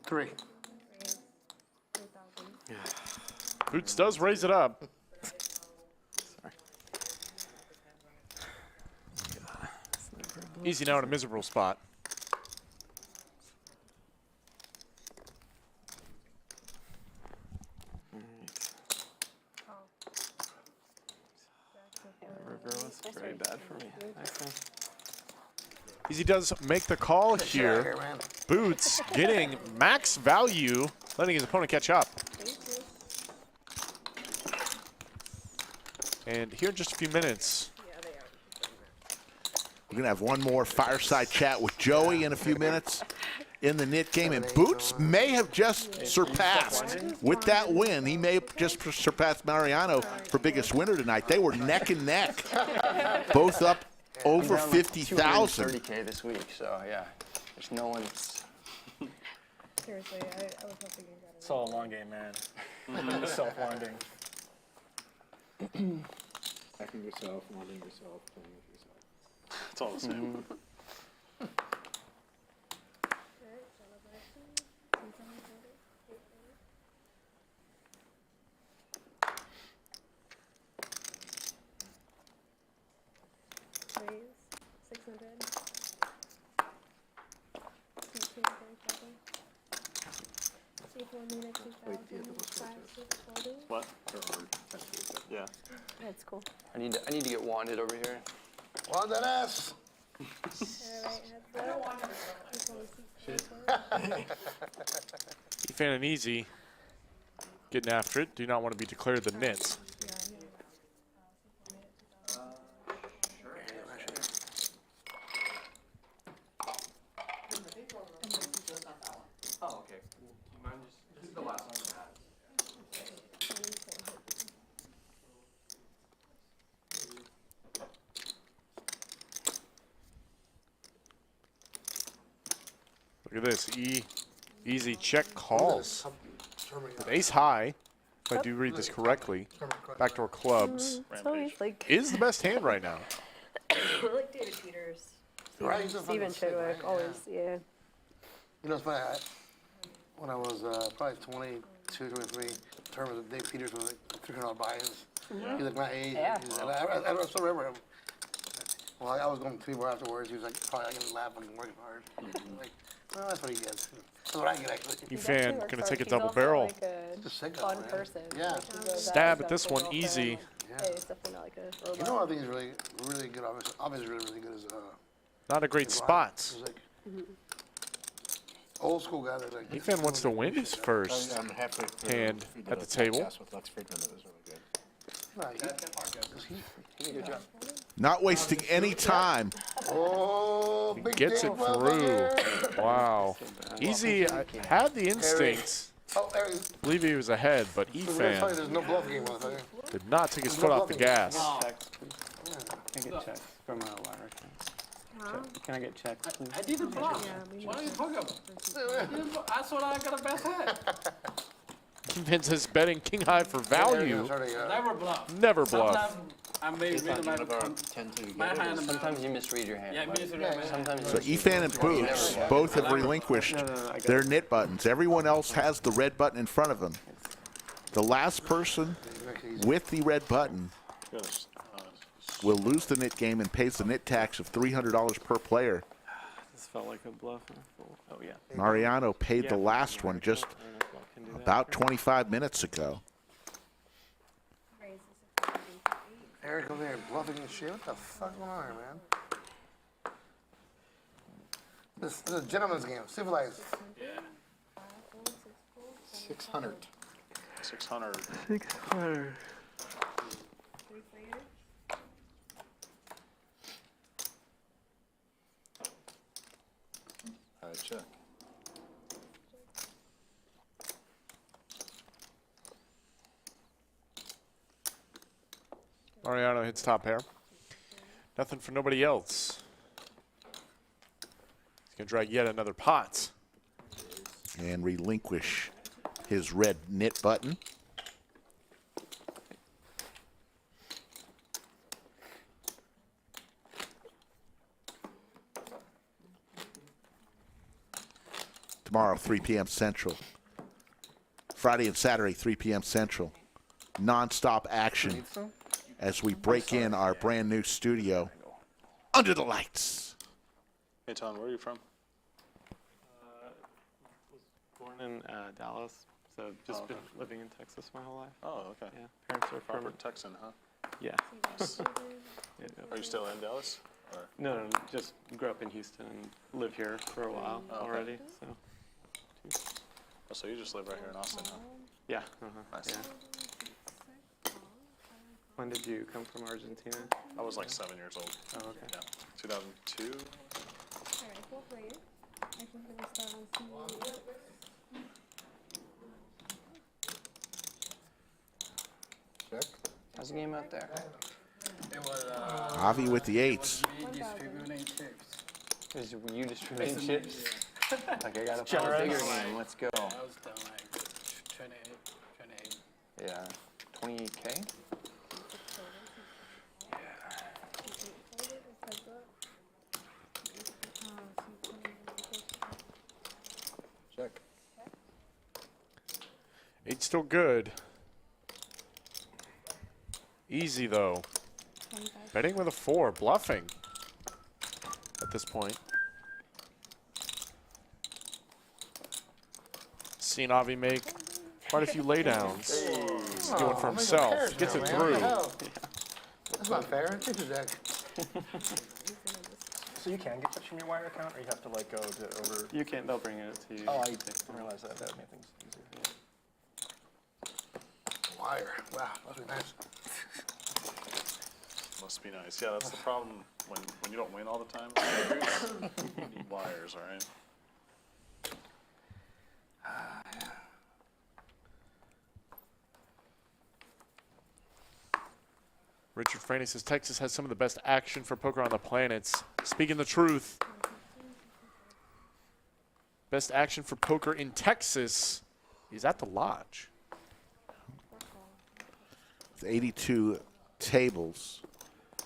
[SPEAKER 4] Three.
[SPEAKER 2] Boots does raise it up. Easy now in a miserable spot.
[SPEAKER 12] River was very bad for me.
[SPEAKER 2] Easy does make the call here. Boots getting max value, letting his opponent catch up. And here in just a few minutes,
[SPEAKER 1] We're going to have one more fireside chat with Joey in a few minutes in the knit game. And Boots may have just surpassed, with that win, he may have just surpassed Mariano for biggest winner tonight. They were neck and neck, both up over 50,000.
[SPEAKER 5] 30K this week, so yeah, there's no one that's...
[SPEAKER 17] Seriously, I was hoping you got it.
[SPEAKER 7] It's all a long game, man. Self-winding.
[SPEAKER 9] Hacking yourself, wanding yourself, playing with yourself.
[SPEAKER 10] It's all the same.
[SPEAKER 17] Raise 600. 2,000.
[SPEAKER 10] What? Yeah.
[SPEAKER 6] That's cool.
[SPEAKER 5] I need to get wanded over here.
[SPEAKER 4] Wand that ass.
[SPEAKER 2] Efan and Easy getting after it. Do not want to be declared the nits.
[SPEAKER 5] Oh, okay. This is the last one I had.
[SPEAKER 2] Look at this. Easy check calls. With ace high, if I do read this correctly, backdoor clubs
[SPEAKER 6] It's always like
[SPEAKER 2] is the best hand right now.
[SPEAKER 6] like David Peters,
[SPEAKER 4] Right.
[SPEAKER 6] Steven Chidwick, always, yeah.
[SPEAKER 4] You know, it's funny. When I was probably 22, 23, tournament, Dave Peters was like $300 buy-ins. He's like my age.
[SPEAKER 6] Yeah.
[SPEAKER 4] I still remember him. Well, I was going to people afterwards. He was like, probably like laughing and working hard. Like, oh, that's what he gets. That's what I get, actually.
[SPEAKER 2] Efan gonna take a double barrel.
[SPEAKER 6] Like a
[SPEAKER 4] Just sick
[SPEAKER 6] fun
[SPEAKER 4] of it, man.
[SPEAKER 6] person.
[SPEAKER 4] Yeah.
[SPEAKER 6] Like, he goes
[SPEAKER 2] Stab
[SPEAKER 6] out
[SPEAKER 2] at this
[SPEAKER 6] and
[SPEAKER 2] one,
[SPEAKER 6] stuff,
[SPEAKER 2] easy.
[SPEAKER 6] and, yeah, he's definitely not like a robot.
[SPEAKER 4] You know, I think he's really good. Obviously, really good as
[SPEAKER 2] Not a great spot.
[SPEAKER 4] He's like old school guy. That's like
[SPEAKER 2] Efan wants to win his first
[SPEAKER 9] I'm halfway through.
[SPEAKER 2] hand
[SPEAKER 9] We did
[SPEAKER 2] at
[SPEAKER 9] a
[SPEAKER 2] the table.
[SPEAKER 9] podcast with Lex Friedman that was really good.
[SPEAKER 5] He did a good job.
[SPEAKER 1] Not wasting any time.
[SPEAKER 4] Oh,
[SPEAKER 2] He
[SPEAKER 4] big
[SPEAKER 2] gets
[SPEAKER 4] dick
[SPEAKER 2] it
[SPEAKER 4] mother.
[SPEAKER 2] through. Wow. Easy had the instincts.
[SPEAKER 4] Oh, Eric,
[SPEAKER 2] Believe he was ahead, but
[SPEAKER 4] I'm gonna tell you,
[SPEAKER 2] Efan
[SPEAKER 4] there's no bluff game, motherfucker.
[SPEAKER 2] did not take his
[SPEAKER 4] There's
[SPEAKER 2] foot
[SPEAKER 4] no
[SPEAKER 2] off the
[SPEAKER 4] bluffing.
[SPEAKER 2] gas.
[SPEAKER 12] Checks, please. Can I get checks from a wire? Can I get checks, please?
[SPEAKER 20] I did the bluff. What are you talking about? I thought I got a best hand.
[SPEAKER 2] Efan says betting king high for value.
[SPEAKER 20] Never bluff.
[SPEAKER 2] Never bluff.
[SPEAKER 20] Sometimes I made really my hand.
[SPEAKER 5] Sometimes you misread your hand.
[SPEAKER 20] Yeah,
[SPEAKER 5] but
[SPEAKER 20] misread my hand.
[SPEAKER 5] sometimes
[SPEAKER 1] So Efan and Boots both have relinquished their knit buttons. Everyone else has the red button in front of them. The last person with the red button will lose the knit game and pays the knit tax of $300 per player.
[SPEAKER 12] This felt like a bluff. Oh, yeah.
[SPEAKER 1] Mariano paid the last one just about 25 minutes ago.
[SPEAKER 4] Eric over there bluffing and shit. What the fuck going on here, man? This is a gentleman's game. Civilized.
[SPEAKER 10] Yeah.
[SPEAKER 9] 600.
[SPEAKER 10] 600.
[SPEAKER 12] 600.
[SPEAKER 9] All right, check.
[SPEAKER 2] Mariano hits top pair. Nothing for nobody else. He's going to drag yet another pot.
[SPEAKER 1] And relinquish his red knit button. Tomorrow, 3 p.m. Central. Friday and Saturday, 3 p.m. Central. Non-stop action as we break in our brand new studio under the lights.
[SPEAKER 10] Hey, Tom, where are you from?
[SPEAKER 12] Was born in Dallas, so just been living in Texas my whole life.
[SPEAKER 10] Oh, okay.
[SPEAKER 12] Yeah, parents are
[SPEAKER 10] Proper
[SPEAKER 12] from
[SPEAKER 10] Texan, huh?
[SPEAKER 12] Yeah.
[SPEAKER 10] Nice. Are you still in Dallas? Or?
[SPEAKER 12] No, just grew up in Houston and live here for a while already. So.
[SPEAKER 10] Oh, so you just live right here in Austin, huh?
[SPEAKER 12] Yeah.
[SPEAKER 10] Nice.
[SPEAKER 12] Yeah. When did you come from Argentina?
[SPEAKER 10] I was like 7 years old.
[SPEAKER 12] Oh, okay.
[SPEAKER 10] Yeah. 2002.
[SPEAKER 4] Check.
[SPEAKER 5] How's the game out there?
[SPEAKER 20] It was,
[SPEAKER 1] Avi with the eights.
[SPEAKER 20] me distributing chips.
[SPEAKER 5] Were you distributing chips? Like, I got a
[SPEAKER 20] Generous.
[SPEAKER 5] bigger game. Let's go.
[SPEAKER 20] I was done like 28.
[SPEAKER 5] Yeah. 20K?
[SPEAKER 9] Check.
[SPEAKER 2] Eight's still good. Easy, though. Betting with a 4, bluffing at this point. Seen Avi make quite a few laydowns. He's doing for himself. Gets it through.
[SPEAKER 4] That's not fair. Take your deck.
[SPEAKER 7] So you can get chips from your wire account, or you have to like go to over?
[SPEAKER 12] You can't. They'll bring it to you.
[SPEAKER 7] Oh, I didn't realize that. That would make things easier.
[SPEAKER 4] Wire. Wow, must be nice.
[SPEAKER 10] Must be nice. Yeah, that's the problem when you don't win all the time. You need wires, all right?
[SPEAKER 2] Richard Franny says Texas has some of the best action for poker on the planet. Speaking the truth, best action for poker in Texas is at the Lodge.
[SPEAKER 1] With 82 tables,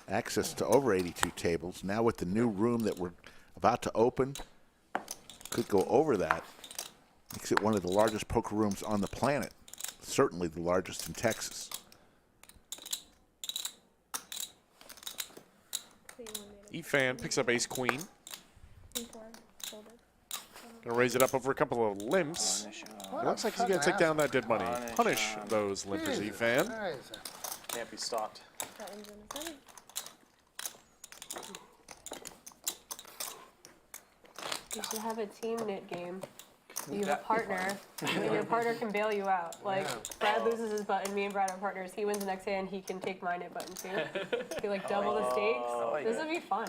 [SPEAKER 1] access to over 82 tables. Now with the new room that we're about to open, could go over that. Makes it one of the largest poker rooms on the planet. Certainly the largest in Texas.
[SPEAKER 2] Efan picks up ace queen. Gonna raise it up over a couple of limps. It looks like he's gonna take down that dead money. Punish those limpers, Efan.
[SPEAKER 10] Can't be stopped.
[SPEAKER 6] You should have a team knit game. You have a partner, and your partner can bail you out. Like, Brad loses his button, me and Brad are partners. He wins the next hand, he can take my knit button too. He like double the stakes. This would be fun.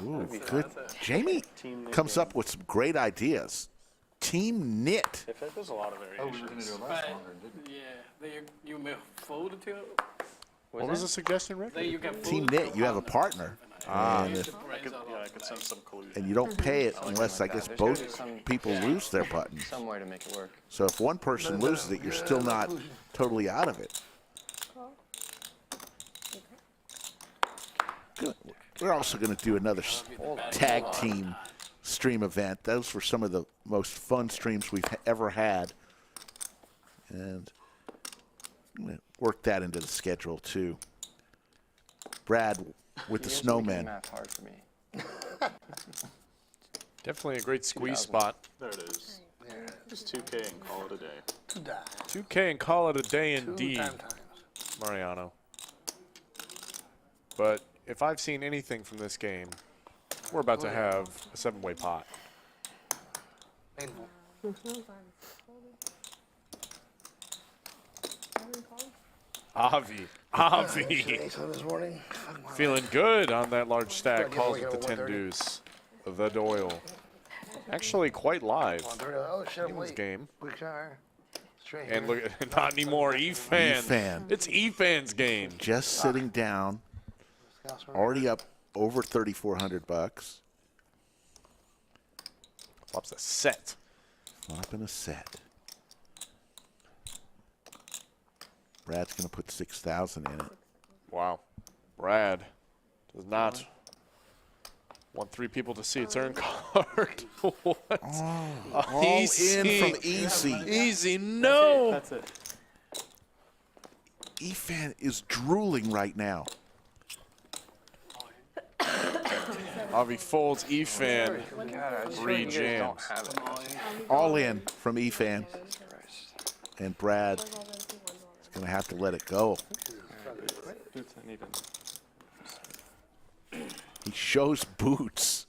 [SPEAKER 1] Ooh, good. Jamie comes up with some great ideas. Team knit.
[SPEAKER 10] There's a lot of variations.
[SPEAKER 9] we were going to do a last longer, didn't we?
[SPEAKER 20] Yeah, you may fold it too.
[SPEAKER 2] What was the suggestion, Rick?
[SPEAKER 20] Then you can
[SPEAKER 1] Team
[SPEAKER 20] fold
[SPEAKER 1] knit, you have a partner. And,
[SPEAKER 10] I could sense some collusion.
[SPEAKER 1] and you don't pay it unless, I guess, both people lose their buttons.
[SPEAKER 5] Some way to make it work.
[SPEAKER 1] So if one person loses it, you're still not totally out of it. We're also going to do another tag team stream event. Those were some of the most fun streams we've ever had. And I'm going to work that into the schedule, too. Brad with the snowmen.
[SPEAKER 5] Math hard for me.
[SPEAKER 2] Definitely a great squeeze spot.
[SPEAKER 10] There it is. Just 2K and call it a day.
[SPEAKER 2] 2K and call it a day indeed, Mariano. But if I've seen anything from this game, we're about to have a 7-way pot. Avi. Feeling good on that large stack. Calls with the 10 deuce. The Doyle. Actually quite live in this game. And look at not anymore. Efan. It's Efan's game.
[SPEAKER 1] Just sitting down. Already up over $3,400.
[SPEAKER 2] Flops a set.
[SPEAKER 1] Flopping a set. Brad's going to put 6,000 in it.
[SPEAKER 2] Wow. Brad does not want 3 people to see its earn card. What?
[SPEAKER 1] All
[SPEAKER 2] Easy.
[SPEAKER 1] in from Easy.
[SPEAKER 2] Easy, no.
[SPEAKER 12] That's it.
[SPEAKER 1] Efan is drooling right now.
[SPEAKER 2] Avi folds, Efan re-jams.
[SPEAKER 1] All in from Efan. And Brad is going to have to let it go. He shows boots.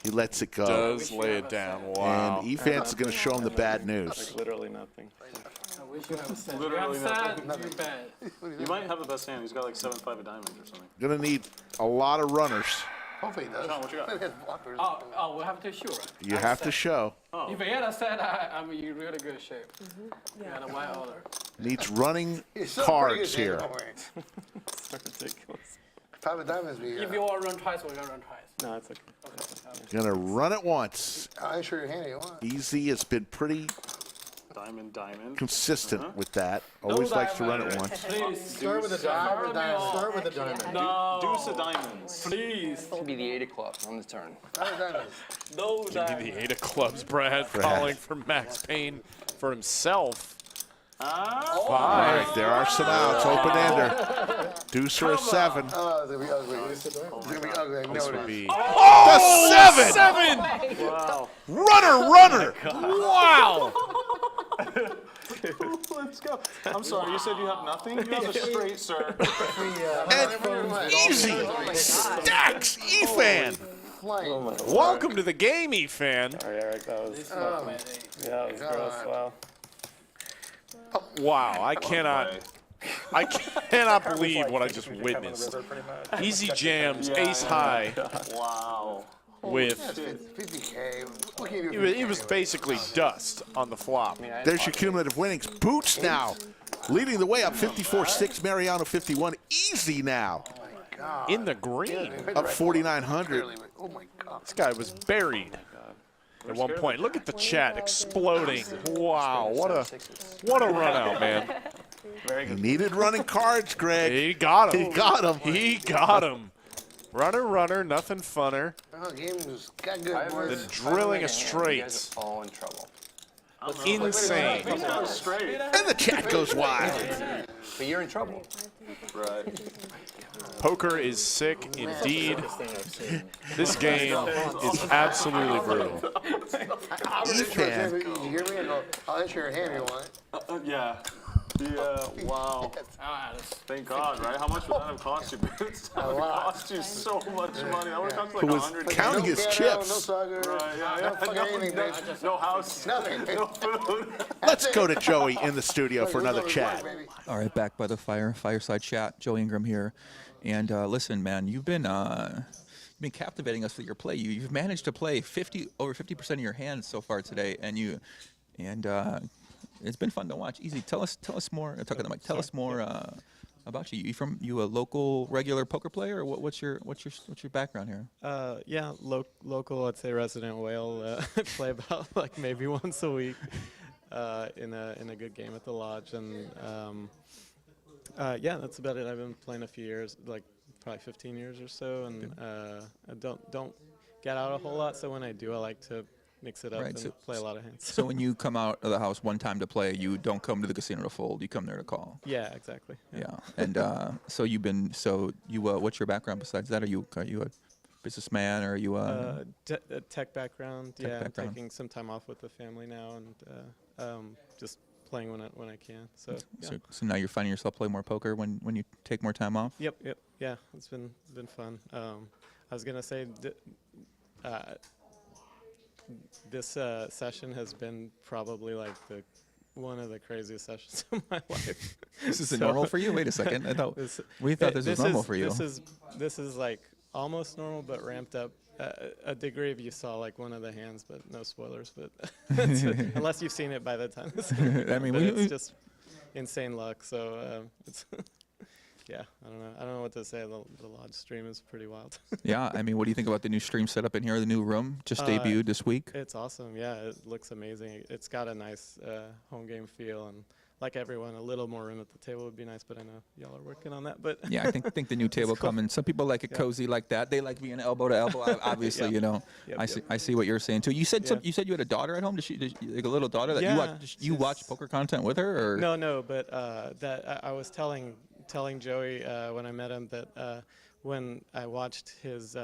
[SPEAKER 1] He lets it go.
[SPEAKER 2] Does lay it down. Wow.
[SPEAKER 1] And Efan's going to show him the bad news.
[SPEAKER 12] Literally nothing.
[SPEAKER 10] Literally nothing. You might have the best hand. He's got like 7-5 of diamonds or something.
[SPEAKER 1] Going to need a lot of runners.
[SPEAKER 4] Hopefully he does.
[SPEAKER 10] Sean, what you got?
[SPEAKER 20] Oh, we have to show.
[SPEAKER 1] You have to show.
[SPEAKER 20] If I had said I'm in really good shape. Yeah, and my order.
[SPEAKER 1] Needs running cards here.
[SPEAKER 12] So ridiculous.
[SPEAKER 4] 5 of diamonds.
[SPEAKER 20] If you want to run twice, we're going to run twice.
[SPEAKER 12] No, it's okay.
[SPEAKER 1] Going to run it once.
[SPEAKER 4] I'll show your hand if you want.
[SPEAKER 1] Easy has been pretty
[SPEAKER 10] Diamond.
[SPEAKER 1] consistent with that. Always likes to run it once.
[SPEAKER 20] Please.
[SPEAKER 9] Start with a diamond. Start with a diamond.
[SPEAKER 20] No.
[SPEAKER 10] Deuce of diamonds.
[SPEAKER 20] Please.
[SPEAKER 5] Could be the 8 of clubs on the turn.
[SPEAKER 4] 5 of diamonds.
[SPEAKER 20] No
[SPEAKER 2] Give me the 8 of clubs, Brad. Calling for Max Payne for himself. 5.
[SPEAKER 1] All right, there are some outs. Open ender. Deuce or a 7.
[SPEAKER 4] Oh, it's going to be ugly. It's going to be ugly. I know
[SPEAKER 2] This
[SPEAKER 4] it
[SPEAKER 2] would
[SPEAKER 4] is.
[SPEAKER 2] be
[SPEAKER 1] The 7!
[SPEAKER 12] Wow.
[SPEAKER 1] Runner! Wow!
[SPEAKER 10] Let's go. I'm sorry, you said you have nothing? You have a straight, sir.
[SPEAKER 1] And Easy stacks Efan.
[SPEAKER 2] Welcome to the game, Efan.
[SPEAKER 12] Sorry, Eric. That was that was gross. Wow.
[SPEAKER 2] Wow, I cannot believe what I just witnessed. Easy jams, ace high.
[SPEAKER 10] Wow.
[SPEAKER 2] With
[SPEAKER 4] 50K.
[SPEAKER 2] it was basically dust on the flop.
[SPEAKER 1] There's your cumulative winnings. Boots now leading the way up 54-6. Mariano 51. Easy now.
[SPEAKER 2] In the green.
[SPEAKER 1] Up 4,900.
[SPEAKER 4] Oh my God.
[SPEAKER 2] This guy was buried at one point. Look at the chat exploding. Wow, what a run out, man.
[SPEAKER 1] He needed running cards, Greg.
[SPEAKER 2] He got him.
[SPEAKER 1] He got him.
[SPEAKER 2] He got him. Runner, nothing funner
[SPEAKER 4] Oh, the game was got good.
[SPEAKER 2] than drilling a straight.
[SPEAKER 5] All in trouble.
[SPEAKER 2] Insane.
[SPEAKER 10] Straight.
[SPEAKER 1] And the chat goes wild.
[SPEAKER 5] But you're in trouble.
[SPEAKER 10] Right.
[SPEAKER 2] Poker is sick indeed. This game is absolutely brutal.
[SPEAKER 1] Efan.
[SPEAKER 4] You hear me? I'll answer your hand if you want.
[SPEAKER 10] Yeah. Yeah, wow. Thank God, right? How much would that have cost you? That would have cost you so much money. That would have cost like
[SPEAKER 1] Who was
[SPEAKER 10] 100.
[SPEAKER 1] counting his chips.
[SPEAKER 4] No soccer.
[SPEAKER 10] Right, yeah. No house.
[SPEAKER 4] Nothing.
[SPEAKER 10] No food.
[SPEAKER 1] Let's go to Joey in the studio for another chat.
[SPEAKER 3] All right, back by the fireside chat. Joe Ingram here, and listen, man, you've been captivating us with your play. You've managed to play over 50% of your hands so far today, and it's been fun to watch. Easy, tell us more. Talking to Mike, tell us more about you. You a local regular poker player, or what's your background here?
[SPEAKER 12] Yeah, local. I'd say resident whale. Play about like maybe once a week in a good game at the lodge, and Yeah, that's about it. I've been playing a few years, like probably 15 years or so, and I don't get out a whole lot. So when I do, I like to mix it up and play a lot of hands.
[SPEAKER 3] So when you come out of the house one time to play, you don't come to the casino to fold. You come there to call.
[SPEAKER 12] Yeah, exactly.
[SPEAKER 3] Yeah. And so what's your background besides that? Are you a businessman, or are you
[SPEAKER 12] a tech background?
[SPEAKER 3] Tech
[SPEAKER 12] I'm
[SPEAKER 3] background.
[SPEAKER 12] taking some time off with the family now, and just playing when I can. So, yeah.
[SPEAKER 3] So now you're finding yourself play more poker when you take more time off?
[SPEAKER 12] Yep. Yeah, it's been fun. I was gonna say this session has been probably like one of the craziest sessions of my life.
[SPEAKER 3] This isn't normal for you? Wait a second. I thought we thought this was normal for you.
[SPEAKER 12] This is like almost normal, but ramped up a degree if you saw like one of the hands, but no spoilers. But unless you've seen it by the time.
[SPEAKER 3] I mean,
[SPEAKER 12] it's just insane luck. So it's. Yeah, I don't know what to say. The Lodge stream is pretty wild.
[SPEAKER 3] Yeah, I mean, what do you think about the new stream setup in here, the new room just debuted this week?
[SPEAKER 12] It's awesome. Yeah, it looks amazing. It's got a nice home game feel, and like everyone, a little more room at the table would be nice. But I know y'all are working on that. But
[SPEAKER 3] yeah, I think the new table coming. Some people like it cozy like that. They like being elbow to elbow. Obviously, you know. I see what you're saying too. You said you said you had a daughter at home. Did she like a little daughter that you watch poker content with her? Or?
[SPEAKER 12] No. But that I was telling Joey when I met him that when I watched his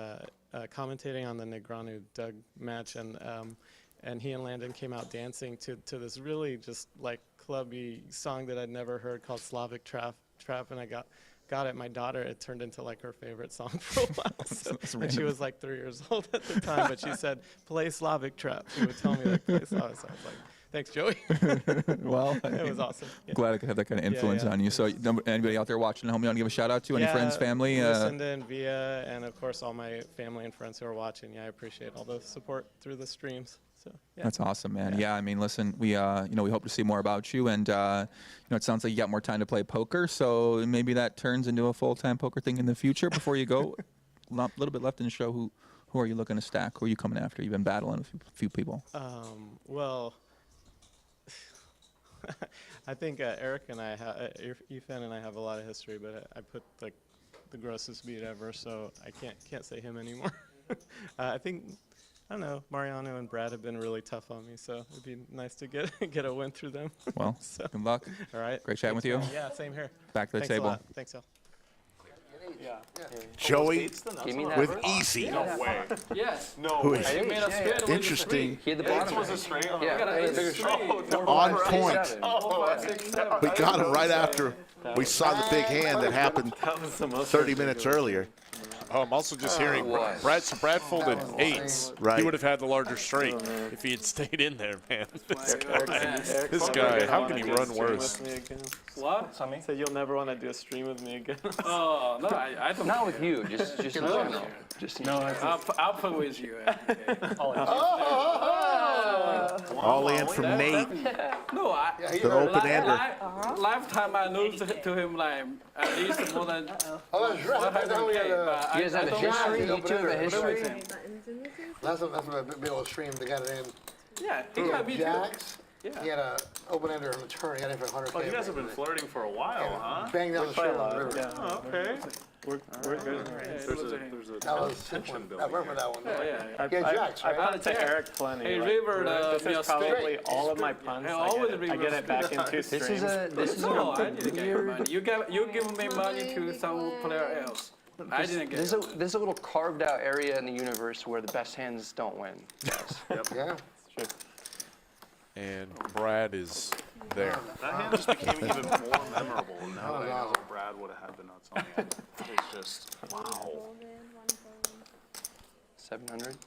[SPEAKER 12] commentating on the Negreanu-Doug match, and he and Landon came out dancing to this really just like clubby song that I'd never heard called Slavic Trap, and I got it. My daughter, it turned into like her favorite song for a while. So, and she was like 3 years old at the time, but she said, "Play Slavic Trap." She would tell me like, "Play Slavic." So I was like, thanks, Joey.
[SPEAKER 3] Well,
[SPEAKER 12] it was awesome. Yeah.
[SPEAKER 3] Glad I could have that kind of influence on you. So, anybody out there watching at home, you want to give a shout out to any friends, family?
[SPEAKER 12] Lucinda and Via, and of course all my family and friends who are watching. Yeah, I appreciate all the support through the streams. So yeah.
[SPEAKER 3] That's awesome, man. Yeah, I mean, listen, we we hope to see more about you, and it sounds like you got more time to play poker. So maybe that turns into a full-time poker thing in the future. Before you go, a little bit left in the show. Who are you looking to stack? Who are you coming after? You've been battling a few people.
[SPEAKER 12] Well. I think Eric and I, Efan and I have a lot of history, but I put like the grossest beat ever, so I can't say him anymore. I don't know, Mariano and Brad have been really tough on me, so it'd be nice to get a win through them.
[SPEAKER 3] Well, good luck.
[SPEAKER 12] All right.
[SPEAKER 3] Great chatting with you.
[SPEAKER 12] Yeah, same here.
[SPEAKER 3] Back to the
[SPEAKER 12] Thanks
[SPEAKER 3] table.
[SPEAKER 12] a lot. Thanks, y'all.
[SPEAKER 1] Joey with easy.
[SPEAKER 10] No way.
[SPEAKER 20] Yes.
[SPEAKER 10] No
[SPEAKER 1] Who
[SPEAKER 10] way.
[SPEAKER 1] is interesting.
[SPEAKER 5] He had the bottom.
[SPEAKER 10] Was a straight on
[SPEAKER 1] On point. We got him right after we saw the big hand that happened 30 minutes earlier.
[SPEAKER 2] Oh, I'm also just hearing Brad folded eights.
[SPEAKER 1] Right.
[SPEAKER 2] He would have had the larger straight if he had stayed in there, man. This guy, how can he run worse?
[SPEAKER 20] What?
[SPEAKER 12] Tommy? So you'll never want to do a stream with me again?
[SPEAKER 20] Oh, no, I don't.
[SPEAKER 5] Not with you, just in general. Just
[SPEAKER 20] no, I'll play with you.
[SPEAKER 1] All in from Nate.
[SPEAKER 20] No,
[SPEAKER 1] The open-ender.
[SPEAKER 20] Lifetime I lose to him like at least more than 100K.
[SPEAKER 5] You guys have a history? You two have a history?
[SPEAKER 4] That's a big old stream. They got it in.
[SPEAKER 20] Yeah,
[SPEAKER 4] He
[SPEAKER 20] he
[SPEAKER 4] had
[SPEAKER 20] got me
[SPEAKER 4] jacks.
[SPEAKER 20] too.
[SPEAKER 4] He had a open ender on the turn. He got it for 100K.
[SPEAKER 10] Oh, you guys have been flirting for a while, huh?
[SPEAKER 4] Bang down the street on the river.
[SPEAKER 12] Yeah.
[SPEAKER 10] Oh, okay.
[SPEAKER 12] We're good.
[SPEAKER 10] There's a
[SPEAKER 4] That was
[SPEAKER 10] tension
[SPEAKER 4] I
[SPEAKER 10] building.
[SPEAKER 4] remember that one.
[SPEAKER 20] Yeah.
[SPEAKER 4] He had jacks, right?
[SPEAKER 12] I put it to Eric plenty.
[SPEAKER 20] Hey,
[SPEAKER 12] like,
[SPEAKER 20] River,
[SPEAKER 12] this is probably all of my puns. I get it back in 2 streams.
[SPEAKER 20] No, I didn't get your money. You give me money to some player else. I didn't get it.
[SPEAKER 5] There's a little carved out area in the universe where the best hands don't win.
[SPEAKER 10] Yep.
[SPEAKER 4] Yeah.
[SPEAKER 12] True.
[SPEAKER 2] And Brad is there.
[SPEAKER 10] That hand just became even more memorable now that I know Brad would have had the nuts on the end. It's just, wow.
[SPEAKER 5] 700.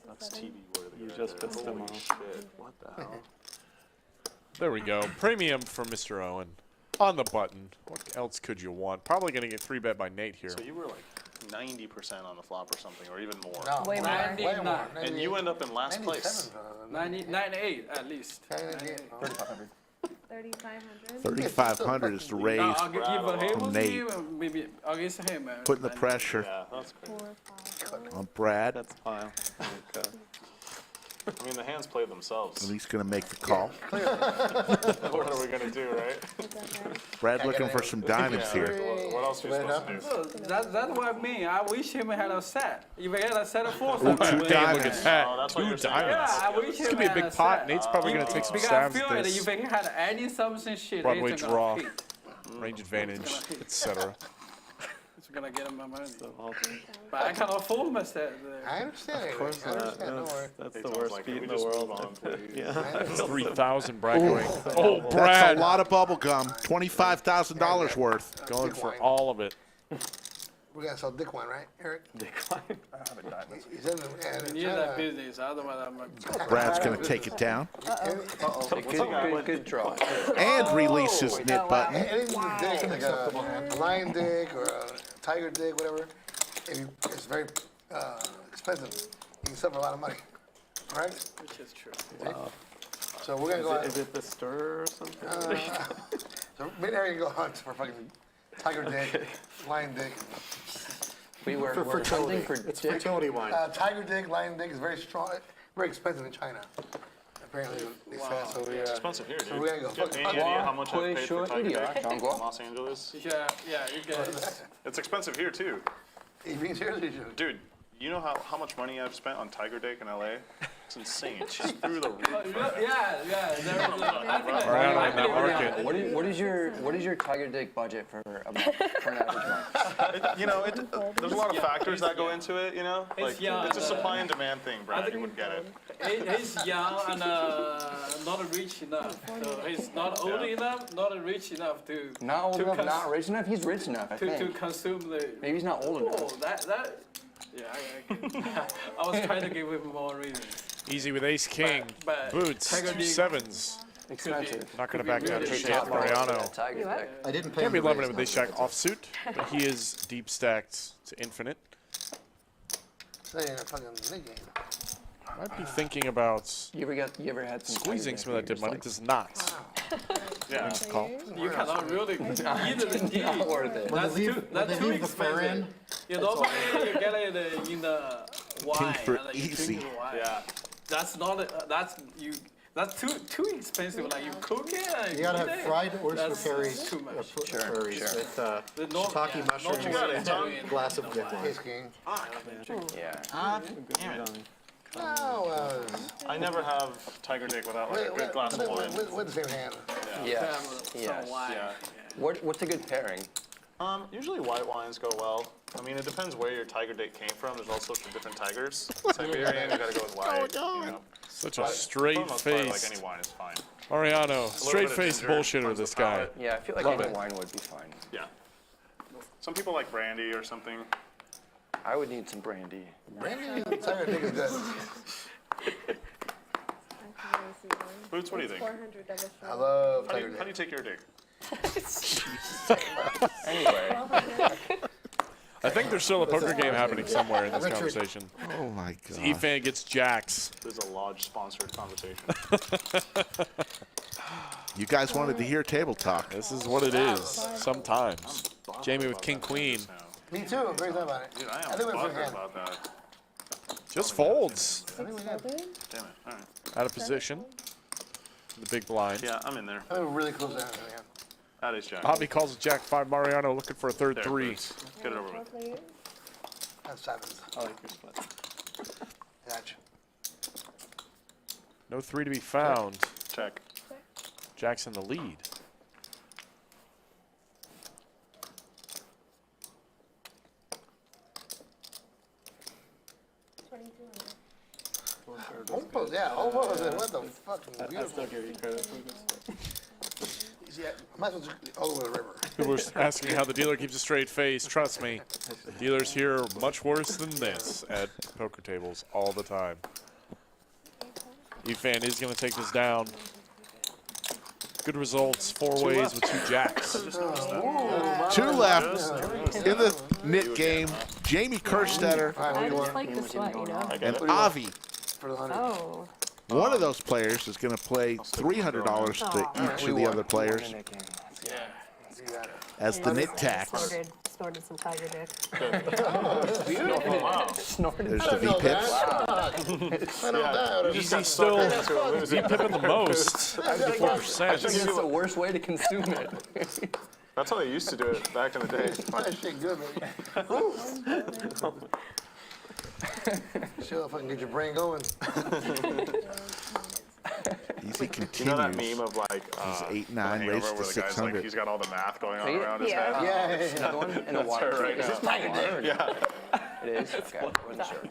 [SPEAKER 10] That's TV worthy.
[SPEAKER 12] You just pissed him off.
[SPEAKER 10] Shit, what the hell?
[SPEAKER 2] There we go. Premium for Mr. Owen. On the button. What else could you want? Probably going to get 3-bet by Nate here.
[SPEAKER 10] So you were like 90% on the flop or something, or even more.
[SPEAKER 4] No,
[SPEAKER 6] Way more.
[SPEAKER 10] And you end up in last place.
[SPEAKER 20] 98 at least.
[SPEAKER 17] 3,500.
[SPEAKER 1] 3,500 is the raise
[SPEAKER 20] I'll give him
[SPEAKER 1] from Nate.
[SPEAKER 20] maybe against him.
[SPEAKER 1] Putting the pressure
[SPEAKER 10] Yeah, that's great.
[SPEAKER 1] on Brad.
[SPEAKER 12] That's fine.
[SPEAKER 10] I mean, the hands play themselves.
[SPEAKER 1] And he's going to make the call.
[SPEAKER 10] What are we going to do, right?
[SPEAKER 1] Brad looking for some diamonds here.
[SPEAKER 10] What else are we supposed to do?
[SPEAKER 20] So that's what I mean. I wish him had a set. If he had a set of four,
[SPEAKER 1] Ooh, 2 diamonds.
[SPEAKER 2] Look at that.
[SPEAKER 10] Oh, that's what
[SPEAKER 2] 2
[SPEAKER 10] you're saying.
[SPEAKER 2] diamonds.
[SPEAKER 20] Yeah, I wish
[SPEAKER 2] This
[SPEAKER 20] him
[SPEAKER 2] could be a
[SPEAKER 20] had
[SPEAKER 2] big
[SPEAKER 20] a
[SPEAKER 2] pot.
[SPEAKER 20] set.
[SPEAKER 2] Nate's probably going to take some
[SPEAKER 20] Because I
[SPEAKER 2] stabs
[SPEAKER 20] feel
[SPEAKER 2] at
[SPEAKER 20] it.
[SPEAKER 2] this.
[SPEAKER 20] If he had any something shit,
[SPEAKER 2] Broadway
[SPEAKER 20] he's
[SPEAKER 2] draw,
[SPEAKER 20] gonna hit.
[SPEAKER 2] range advantage, etc.
[SPEAKER 20] It's gonna get him my money. But I cannot afford my set.
[SPEAKER 4] I understand. Of course, I understand. Don't worry.
[SPEAKER 10] That's the worst beat in the world.
[SPEAKER 2] Yeah. 3,000 Brad going. Oh,
[SPEAKER 1] That's
[SPEAKER 2] Brad.
[SPEAKER 1] a lot of bubble gum. $25,000 worth.
[SPEAKER 2] Going for all of it.
[SPEAKER 4] We're gonna sell Dick wine, right, Eric?
[SPEAKER 20] Dick wine.
[SPEAKER 4] I have a diamond. He's in the.
[SPEAKER 20] You need that business, otherwise I'm.
[SPEAKER 1] Brad's going to take it down.
[SPEAKER 5] Good draw.
[SPEAKER 1] And release his knit button.
[SPEAKER 4] Anything with dick, like a lion dick or a tiger dick, whatever, it's very expensive. You can sell for a lot of money, right?
[SPEAKER 20] Which is true.
[SPEAKER 4] Wow. So we're gonna go.
[SPEAKER 10] Is it the stir or something?
[SPEAKER 4] So me and Eric go hunt for fucking tiger dick, lion dick.
[SPEAKER 5] We're
[SPEAKER 9] fertility.
[SPEAKER 5] hunting for
[SPEAKER 9] It's
[SPEAKER 5] dick.
[SPEAKER 9] fertility wine.
[SPEAKER 4] Tiger dick, lion dick is very strong, very expensive in China. Apparently, they said. So
[SPEAKER 10] It's expensive here, dude.
[SPEAKER 4] So we're gonna go.
[SPEAKER 10] Do you have any idea how much I paid for Tiger Dick in Los Angeles?
[SPEAKER 20] Yeah, you get.
[SPEAKER 10] It's expensive here too.
[SPEAKER 4] You being serious?
[SPEAKER 10] Dude, you know how much money I've spent on Tiger Dick in LA? It's insane. She's through the roof.
[SPEAKER 20] Yeah.
[SPEAKER 2] Mariano in that market.
[SPEAKER 5] What is your Tiger Dick budget for an average month?
[SPEAKER 10] You know, there's a lot of factors that go into it. You know, like
[SPEAKER 20] young,
[SPEAKER 10] it's a supply and demand thing, Brad. You wouldn't get it.
[SPEAKER 20] He's young and not rich enough. So he's not old enough, not rich enough to.
[SPEAKER 5] Not old enough, not rich enough. He's rich enough, I think.
[SPEAKER 20] To consume the.
[SPEAKER 5] Maybe he's not old enough.
[SPEAKER 20] Oh, that. Yeah, I was trying to give him more reasons.
[SPEAKER 2] Easy with ace king.
[SPEAKER 20] But
[SPEAKER 2] Boots,
[SPEAKER 20] Tiger
[SPEAKER 2] 2
[SPEAKER 20] Dick-
[SPEAKER 2] 7s.
[SPEAKER 5] Expensive.
[SPEAKER 2] Not going to back down to
[SPEAKER 5] Really
[SPEAKER 2] shit.
[SPEAKER 5] top
[SPEAKER 2] Mariano.
[SPEAKER 9] I didn't pay
[SPEAKER 2] Can't
[SPEAKER 9] him
[SPEAKER 2] be
[SPEAKER 9] to
[SPEAKER 2] loving
[SPEAKER 9] raise
[SPEAKER 2] it with ace
[SPEAKER 9] them.
[SPEAKER 2] jack offsuit, but he is deep stacked to infinite.
[SPEAKER 4] Saying a fucking mid game.
[SPEAKER 2] Might be thinking about
[SPEAKER 5] You ever had some
[SPEAKER 2] squeezing some of that dip money. Does not.
[SPEAKER 10] Yeah.
[SPEAKER 2] Call.
[SPEAKER 20] You cannot really either the D.
[SPEAKER 5] Not worth it.
[SPEAKER 20] That's
[SPEAKER 9] When
[SPEAKER 20] too
[SPEAKER 9] they leave the fur in,
[SPEAKER 20] expensive. You normally you get it in the wine.
[SPEAKER 1] for
[SPEAKER 20] and you
[SPEAKER 1] easy.
[SPEAKER 20] drink the wine.
[SPEAKER 10] Yeah.
[SPEAKER 20] That's not That's too expensive. Like you cook it. And
[SPEAKER 9] you gotta
[SPEAKER 20] eat
[SPEAKER 9] have
[SPEAKER 20] it,
[SPEAKER 9] fried oyster
[SPEAKER 20] that's
[SPEAKER 9] curries,
[SPEAKER 20] Too much.
[SPEAKER 9] curries with
[SPEAKER 20] The no-
[SPEAKER 9] shiitake
[SPEAKER 20] yeah,
[SPEAKER 9] mushrooms
[SPEAKER 20] not
[SPEAKER 9] and
[SPEAKER 20] really
[SPEAKER 9] a glass of dick wine.
[SPEAKER 4] Ace king.
[SPEAKER 5] Yeah.
[SPEAKER 4] No,
[SPEAKER 10] I never have Tiger Dick without like a good glass of wine.
[SPEAKER 4] with the same hand.
[SPEAKER 5] Yes. Yes.
[SPEAKER 10] Yeah.
[SPEAKER 5] What's a good pairing?
[SPEAKER 10] Usually white wines go well. I mean, it depends where your Tiger Dick came from. There's all sorts of different tigers. Siberian, you gotta go with white. You know.
[SPEAKER 2] Such a
[SPEAKER 10] But
[SPEAKER 2] straight
[SPEAKER 10] for the most part,
[SPEAKER 2] face.
[SPEAKER 10] like any wine is fine.
[SPEAKER 2] Mariano,
[SPEAKER 10] bit
[SPEAKER 2] straight
[SPEAKER 10] of
[SPEAKER 2] faced
[SPEAKER 10] ginger,
[SPEAKER 2] bullshitter,
[SPEAKER 10] cleanse
[SPEAKER 2] this
[SPEAKER 10] the
[SPEAKER 2] guy.
[SPEAKER 10] palate.
[SPEAKER 5] Yeah, I feel like
[SPEAKER 2] Love
[SPEAKER 5] any
[SPEAKER 2] it.
[SPEAKER 5] wine would be fine.
[SPEAKER 10] Yeah. Some people like brandy or something.
[SPEAKER 5] I would need some brandy.
[SPEAKER 4] Brandy and tiger dick is good.
[SPEAKER 10] Boots, what do you think?
[SPEAKER 4] I love
[SPEAKER 10] How do
[SPEAKER 4] tiger
[SPEAKER 10] you, how do you
[SPEAKER 4] dick.
[SPEAKER 10] take your dick?
[SPEAKER 5] Anyway.
[SPEAKER 2] I think there's still a poker game happening somewhere in this conversation.
[SPEAKER 1] Oh my God.
[SPEAKER 2] Efan gets jacks.
[SPEAKER 10] This is a lodge-sponsored conversation.
[SPEAKER 1] You guys wanted to hear table talk.
[SPEAKER 2] This is what it is sometimes. Jamie with king queen.
[SPEAKER 4] Me too. I'm very excited about it.
[SPEAKER 10] Dude, I
[SPEAKER 4] I
[SPEAKER 10] am
[SPEAKER 4] think we have
[SPEAKER 10] butthurt
[SPEAKER 4] hand.
[SPEAKER 10] about that.
[SPEAKER 2] Just folds.
[SPEAKER 4] I think we have.
[SPEAKER 10] Damn it. All right.
[SPEAKER 2] Out of position. The big blind.
[SPEAKER 10] Yeah, I'm in there.
[SPEAKER 4] I think we're really close to hand.
[SPEAKER 10] That is jack.
[SPEAKER 2] Avi calls it jack 5. Mariano looking for a third
[SPEAKER 10] There,
[SPEAKER 2] 3.
[SPEAKER 10] Boots. Get it over with.
[SPEAKER 4] That's sevens.
[SPEAKER 7] I like your split.
[SPEAKER 4] Gotcha.
[SPEAKER 2] No 3 to be found.
[SPEAKER 10] Check.
[SPEAKER 2] Jack's in the lead.
[SPEAKER 4] Home post, yeah. Home post. What the fucking
[SPEAKER 7] I
[SPEAKER 4] beautiful.
[SPEAKER 7] still give you credit for this.
[SPEAKER 4] Yeah, might as well just all over the river.
[SPEAKER 2] People are asking how the dealer keeps a straight face. Trust me, dealers here are much worse than this at poker tables all the time. Efan is going to take this down. Good results, 4 ways with 2 jacks.
[SPEAKER 1] 2 left in the knit game. Jamie Kerstetter
[SPEAKER 6] I just like the sweat, you know?
[SPEAKER 1] and Avi.
[SPEAKER 4] For the 100.
[SPEAKER 6] Oh.
[SPEAKER 1] One of those players is going to play $300 to each of the other players
[SPEAKER 4] You got it.
[SPEAKER 1] as the knit tax.
[SPEAKER 6] Started snorted some tiger dick.
[SPEAKER 16] Beautiful. Wow.
[SPEAKER 5] Snorted.
[SPEAKER 1] There's the V-pips.
[SPEAKER 16] I know that.
[SPEAKER 10] You just got still
[SPEAKER 2] V-pipping the most. 54%.
[SPEAKER 5] This is the worst way to consume it.
[SPEAKER 10] That's how they used to do it back in the day.
[SPEAKER 4] That shit good, man. Show if I can get your brain going.
[SPEAKER 1] Easy continues.
[SPEAKER 10] You know that meme of like
[SPEAKER 1] He's 8'9",
[SPEAKER 10] Hangover
[SPEAKER 1] raised to
[SPEAKER 10] where the guy's
[SPEAKER 1] 600.
[SPEAKER 10] like, he's got all the math going on
[SPEAKER 5] Yeah.
[SPEAKER 10] around his
[SPEAKER 6] Yeah.
[SPEAKER 10] head?
[SPEAKER 5] Another one in the
[SPEAKER 10] That's
[SPEAKER 5] water.
[SPEAKER 10] her right
[SPEAKER 5] Is
[SPEAKER 10] now.
[SPEAKER 5] this tiger dick?
[SPEAKER 10] Yeah.
[SPEAKER 5] It is? Okay, I wasn't sure.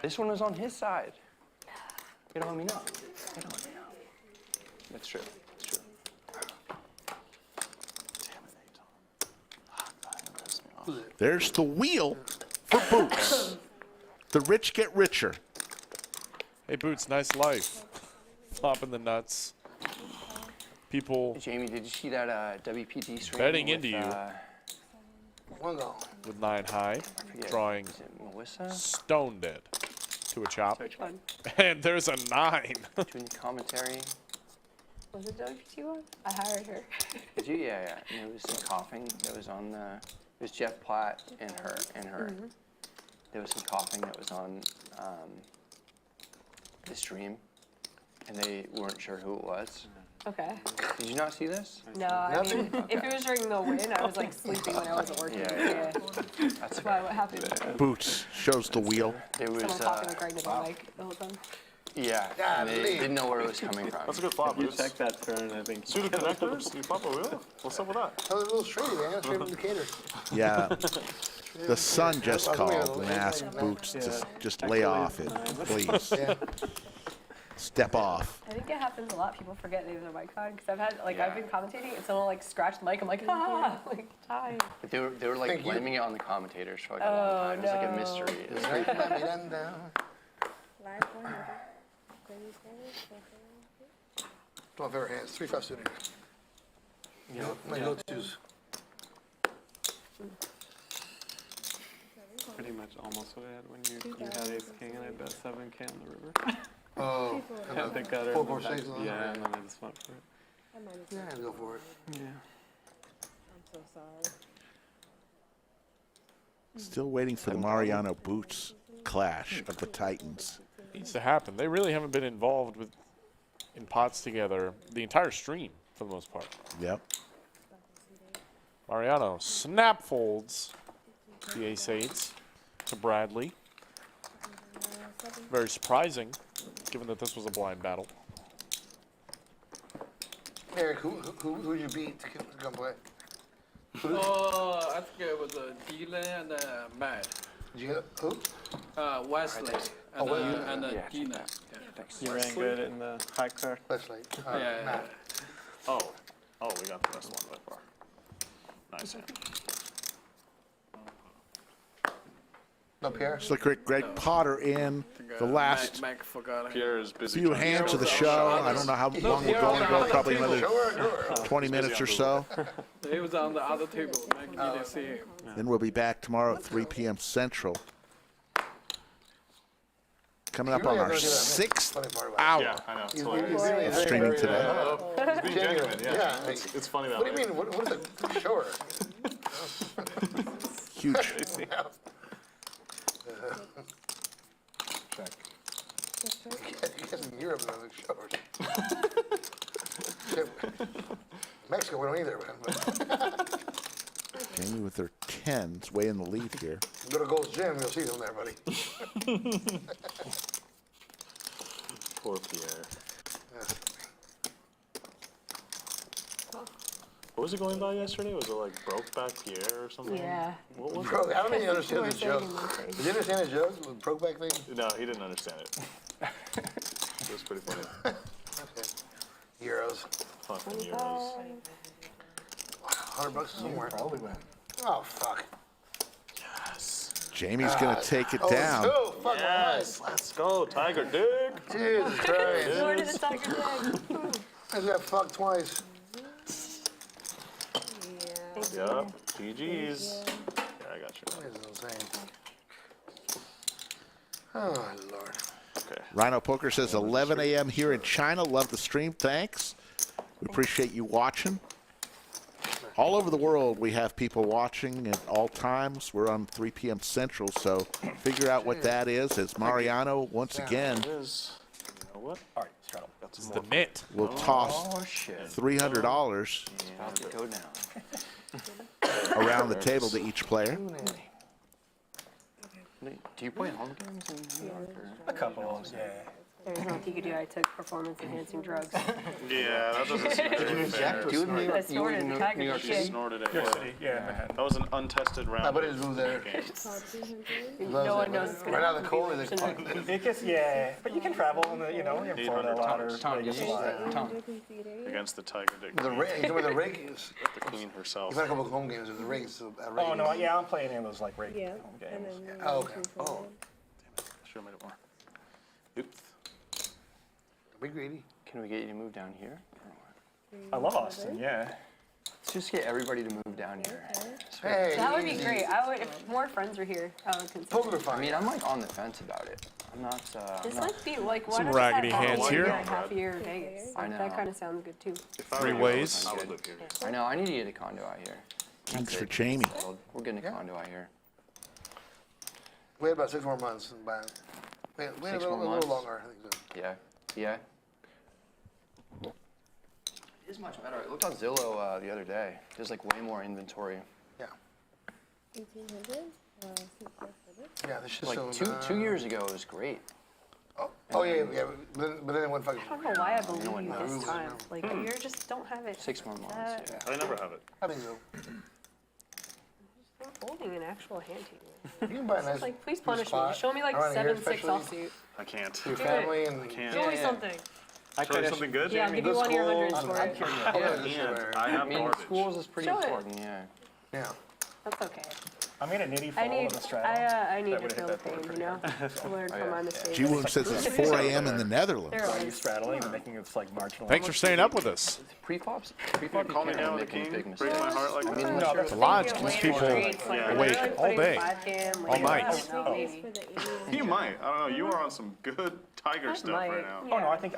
[SPEAKER 5] This one was on his side. You don't let me know. You don't let me know. That's true. That's true.
[SPEAKER 1] There's the wheel for Boots. The rich get richer.
[SPEAKER 2] Hey, Boots, nice life. Flopping the nuts. People
[SPEAKER 5] Jamie, did you see that WPT stream?
[SPEAKER 2] betting
[SPEAKER 5] with,
[SPEAKER 2] into you
[SPEAKER 4] One go.
[SPEAKER 2] with 9 high, drawing
[SPEAKER 5] Is it Melissa?
[SPEAKER 2] stone dead to a chop.
[SPEAKER 6] Fun.
[SPEAKER 2] And there's a 9.
[SPEAKER 5] Doing the commentary.
[SPEAKER 6] Was it WPT one? I hired her.
[SPEAKER 5] Did you? Yeah, yeah. And there was some coughing that was on the. It was Jeff Platt and her.
[SPEAKER 6] Mhm.
[SPEAKER 5] There was some coughing that was on the stream, and they weren't sure who it was.
[SPEAKER 6] Okay.
[SPEAKER 5] Did you not see this?
[SPEAKER 6] No, I mean, if it was during the win, I was like sleeping when I wasn't working.
[SPEAKER 5] Yeah.
[SPEAKER 6] That's why. What happened?
[SPEAKER 1] Boots shows the wheel.
[SPEAKER 5] There was.
[SPEAKER 6] Someone talking like right into the mic the whole time.
[SPEAKER 5] Yeah. And they didn't know where it was coming from.
[SPEAKER 10] That's a good flop.
[SPEAKER 20] You check that turn, I think.
[SPEAKER 10] Pseudo connectors? You flop a wheel? What's up with that?
[SPEAKER 4] That was a little straight, man. Straight indicator.
[SPEAKER 1] Yeah. The sun just called and asked Boots to just lay off it, please. Step off.
[SPEAKER 6] I think it happens a lot. People forget they have their mic on because I've had like I've been commentating and someone like scratched the mic. I'm like, ah, like hi.
[SPEAKER 5] But they were like
[SPEAKER 4] Thank you.
[SPEAKER 5] blaming it on the commentators for like a long time. It was like a mystery. It was very
[SPEAKER 4] It's my favorite hands. 3-5 suited. You know, my go-tos.
[SPEAKER 20] Pretty much almost what I had when you had ace king and I bet 7K on the river.
[SPEAKER 4] Oh,
[SPEAKER 20] Yeah, the gutter.
[SPEAKER 4] 4-4-6.
[SPEAKER 20] Yeah, and then I just went for it.
[SPEAKER 4] Yeah, go for it.
[SPEAKER 20] Yeah.
[SPEAKER 17] I'm so sorry.
[SPEAKER 1] Still waiting for the Mariano Boots clash of the Titans.
[SPEAKER 2] Needs to happen. They really haven't been involved in pots together the entire stream for the most part.
[SPEAKER 1] Yep.
[SPEAKER 2] Mariano snap folds the ace-8s to Bradley. Very surprising, given that this was a blind battle.
[SPEAKER 4] Eric, who'd you beat to come play?
[SPEAKER 20] Oh, I think it was Dylan and Matt.
[SPEAKER 4] Did you get who?
[SPEAKER 20] Wesley and Gina.
[SPEAKER 8] You ran good in the high card.
[SPEAKER 4] Wesley.
[SPEAKER 20] Yeah.
[SPEAKER 4] Matt.
[SPEAKER 10] Oh, we got the best one by far. Nice hand.
[SPEAKER 4] No, Pierre?
[SPEAKER 1] Looks like Greg Potter in the last
[SPEAKER 20] Mike forgot.
[SPEAKER 10] Pierre is busy.
[SPEAKER 1] few
[SPEAKER 10] trying to
[SPEAKER 1] hands
[SPEAKER 10] get
[SPEAKER 1] of the
[SPEAKER 10] over
[SPEAKER 1] show.
[SPEAKER 10] shot.
[SPEAKER 1] I don't know how long we're going to go, probably another 20 minutes or so.
[SPEAKER 20] He was on the other table. Mike didn't see him.
[SPEAKER 1] Then we'll be back tomorrow at 3 p.m. Central. Coming up on our 6th hour
[SPEAKER 10] Yeah, I know. It's
[SPEAKER 4] He's
[SPEAKER 10] hilarious.
[SPEAKER 1] of streaming today.
[SPEAKER 10] He's being genuine, yeah.
[SPEAKER 4] Yeah.
[SPEAKER 10] It's funny that
[SPEAKER 4] What do
[SPEAKER 10] way.
[SPEAKER 4] you mean? What is it? Show her.
[SPEAKER 1] Huge.
[SPEAKER 4] Check. You guys in Europe know the showers. Mexico, we don't either, man.
[SPEAKER 1] Jamie with their 10s, way in the lead here.
[SPEAKER 4] Go to Gold's Gym, you'll see them there, buddy.
[SPEAKER 10] Poor Pierre. What was it going by yesterday? Was it like Brokeback Pierre or something?
[SPEAKER 6] Yeah.
[SPEAKER 10] What was
[SPEAKER 4] Bro,
[SPEAKER 10] it?
[SPEAKER 4] I don't think you understand the joke. Did you understand the joke? The Brokeback thing?
[SPEAKER 10] No, he didn't understand it. It was pretty funny.
[SPEAKER 4] Okay. Euros.
[SPEAKER 10] Fucking Euros.
[SPEAKER 4] $100 somewhere. Probably win. Oh, fuck.
[SPEAKER 10] Yes.
[SPEAKER 1] Jamie's going to take it down.
[SPEAKER 4] Oh, fuck
[SPEAKER 10] Yes. Let's go, Tiger Dick.
[SPEAKER 4] Jesus Christ.
[SPEAKER 6] Lord of the Tiger Dick.
[SPEAKER 4] I just got fucked twice.
[SPEAKER 10] Yep. GG's. Yeah, I got you.
[SPEAKER 4] This is insane. Oh, Lord.
[SPEAKER 10] Okay.
[SPEAKER 1] Rhino Poker says 11 a.m. here in China. Love the stream. Thanks. We appreciate you watching. all over the world, we have people watching at all times. We're on 3 p.m. Central, so figure out what that is. As Mariano, once again,
[SPEAKER 10] It is. You know what? All right, straddle. Got some
[SPEAKER 2] The
[SPEAKER 10] more.
[SPEAKER 2] knit.
[SPEAKER 1] will toss $300
[SPEAKER 5] About to go down.
[SPEAKER 1] around the table to each player.
[SPEAKER 5] Do you play home games in New York?
[SPEAKER 7] A couple, yeah.
[SPEAKER 6] There's no you could do. I took performance-enhancing drugs.
[SPEAKER 10] Yeah, that doesn't seem very fair.
[SPEAKER 5] Do it in New York.
[SPEAKER 6] I snorted
[SPEAKER 5] You
[SPEAKER 6] the
[SPEAKER 5] in
[SPEAKER 6] tiger
[SPEAKER 5] New York
[SPEAKER 6] shit.
[SPEAKER 5] City?
[SPEAKER 10] Snorted it.
[SPEAKER 7] New York City, yeah.
[SPEAKER 10] That was an untested round.
[SPEAKER 4] Nobody moved there.
[SPEAKER 6] No one knows it's gonna
[SPEAKER 4] Right out of the
[SPEAKER 6] be
[SPEAKER 4] cold,
[SPEAKER 6] like
[SPEAKER 4] they
[SPEAKER 6] tonight.
[SPEAKER 7] It gets, yeah, but you can travel in the, you know, in Florida a lot or Vegas a lot.
[SPEAKER 10] Against the Tiger Dick.
[SPEAKER 4] The rig, you know where the rig is?
[SPEAKER 10] The queen herself.
[SPEAKER 4] You've had a couple of home games with the rig. So
[SPEAKER 7] Oh, no, yeah, I'm playing in those, like, home games.
[SPEAKER 4] Oh, okay.
[SPEAKER 10] Oh. Should have made it more. Oops.
[SPEAKER 4] Don't be greedy.
[SPEAKER 5] Can we get you to move down here?
[SPEAKER 7] I love Austin, yeah.
[SPEAKER 5] Let's just get everybody to move down here.
[SPEAKER 4] Hey,
[SPEAKER 6] That would be great. I would, if more friends were here, I would consider.
[SPEAKER 4] Poker
[SPEAKER 5] I
[SPEAKER 4] fine.
[SPEAKER 5] mean, I'm like on the fence about it. I'm not.
[SPEAKER 6] Just like be like, why
[SPEAKER 2] Some
[SPEAKER 6] not just
[SPEAKER 2] raggedy
[SPEAKER 6] have
[SPEAKER 2] hands
[SPEAKER 6] one
[SPEAKER 2] here.
[SPEAKER 6] year and half a year in Vegas?
[SPEAKER 5] I
[SPEAKER 6] Like,
[SPEAKER 5] know.
[SPEAKER 6] that kind of sounds good too.
[SPEAKER 10] If I were
[SPEAKER 2] 3
[SPEAKER 10] you,
[SPEAKER 2] ways.
[SPEAKER 10] I would live here.
[SPEAKER 5] I know. I need to get a condo out here.
[SPEAKER 1] Thanks
[SPEAKER 5] That's
[SPEAKER 1] for
[SPEAKER 5] it.
[SPEAKER 1] Jamie.
[SPEAKER 5] We're getting a condo out here.
[SPEAKER 4] Wait about 6 more months and buy it. Wait a
[SPEAKER 5] 6
[SPEAKER 4] little,
[SPEAKER 5] more
[SPEAKER 4] a
[SPEAKER 5] months?
[SPEAKER 4] little longer, I think so.
[SPEAKER 5] Yeah. Yeah. It is much better. I looked on Zillow the other day. There's like way more inventory.
[SPEAKER 4] Yeah.
[SPEAKER 17] 1800.
[SPEAKER 4] Yeah, this shit's
[SPEAKER 5] Like
[SPEAKER 4] so.
[SPEAKER 5] 2 years ago, it was great.
[SPEAKER 4] Oh yeah, yeah. But then it went fucking.
[SPEAKER 6] I don't know why I believe
[SPEAKER 5] know what
[SPEAKER 6] you
[SPEAKER 5] now?
[SPEAKER 6] this time. Like you just don't have it.
[SPEAKER 5] 6 more months.
[SPEAKER 6] That-
[SPEAKER 5] Yeah.
[SPEAKER 10] I never have it.
[SPEAKER 4] I think so.
[SPEAKER 6] I'm holding an actual hand to
[SPEAKER 4] You can buy a nice.
[SPEAKER 6] Like, please punish me.
[SPEAKER 4] spot
[SPEAKER 6] Just show me like
[SPEAKER 4] around here
[SPEAKER 6] 7-6
[SPEAKER 4] especially
[SPEAKER 6] offsuit.
[SPEAKER 10] I can't.
[SPEAKER 4] For your
[SPEAKER 6] Do
[SPEAKER 4] family
[SPEAKER 6] it.
[SPEAKER 4] and.
[SPEAKER 10] I can't.
[SPEAKER 6] Show me something.
[SPEAKER 10] Show you something good?
[SPEAKER 6] Yeah, I'll give you one of your hundreds for
[SPEAKER 4] I'm
[SPEAKER 6] it.
[SPEAKER 4] curious.
[SPEAKER 10] I can't. I have
[SPEAKER 5] I mean,
[SPEAKER 10] garbage.
[SPEAKER 5] schools is pretty
[SPEAKER 6] Show it.
[SPEAKER 5] important. Yeah.
[SPEAKER 4] Yeah.
[SPEAKER 6] That's okay.
[SPEAKER 7] I made a nitty
[SPEAKER 6] I
[SPEAKER 7] fall
[SPEAKER 6] need,
[SPEAKER 7] of a straddle.
[SPEAKER 6] I need
[SPEAKER 7] That
[SPEAKER 6] to
[SPEAKER 7] would've
[SPEAKER 6] feel
[SPEAKER 7] hit
[SPEAKER 6] the
[SPEAKER 7] that
[SPEAKER 6] pain,
[SPEAKER 7] board
[SPEAKER 6] you know? I learned from my mistakes.
[SPEAKER 1] G-Woon says it's 4 a.m. in the Netherlands.
[SPEAKER 6] There
[SPEAKER 7] Are
[SPEAKER 6] it
[SPEAKER 7] you
[SPEAKER 6] is.
[SPEAKER 7] straddling and making it like marginal?
[SPEAKER 2] Thanks for staying up with us.
[SPEAKER 5] Pre-flops? Pre-flop,
[SPEAKER 10] Call me
[SPEAKER 5] you
[SPEAKER 10] down
[SPEAKER 5] can't
[SPEAKER 10] the
[SPEAKER 5] make any
[SPEAKER 10] king,
[SPEAKER 5] big
[SPEAKER 10] break
[SPEAKER 5] mistakes.
[SPEAKER 10] my heart like
[SPEAKER 5] I mean,
[SPEAKER 10] that.
[SPEAKER 5] unless you're
[SPEAKER 2] The lodge keeps
[SPEAKER 6] Later
[SPEAKER 2] people
[SPEAKER 6] streets, like, when
[SPEAKER 2] awake
[SPEAKER 6] they're, like,
[SPEAKER 2] all
[SPEAKER 6] putting
[SPEAKER 2] day.
[SPEAKER 6] 5-cam,
[SPEAKER 2] All
[SPEAKER 6] like,
[SPEAKER 2] night.
[SPEAKER 6] I don't know, maybe.
[SPEAKER 10] You might. I don't know. You are on some good Tiger stuff
[SPEAKER 6] might.
[SPEAKER 10] right now.
[SPEAKER 7] Oh, no, I think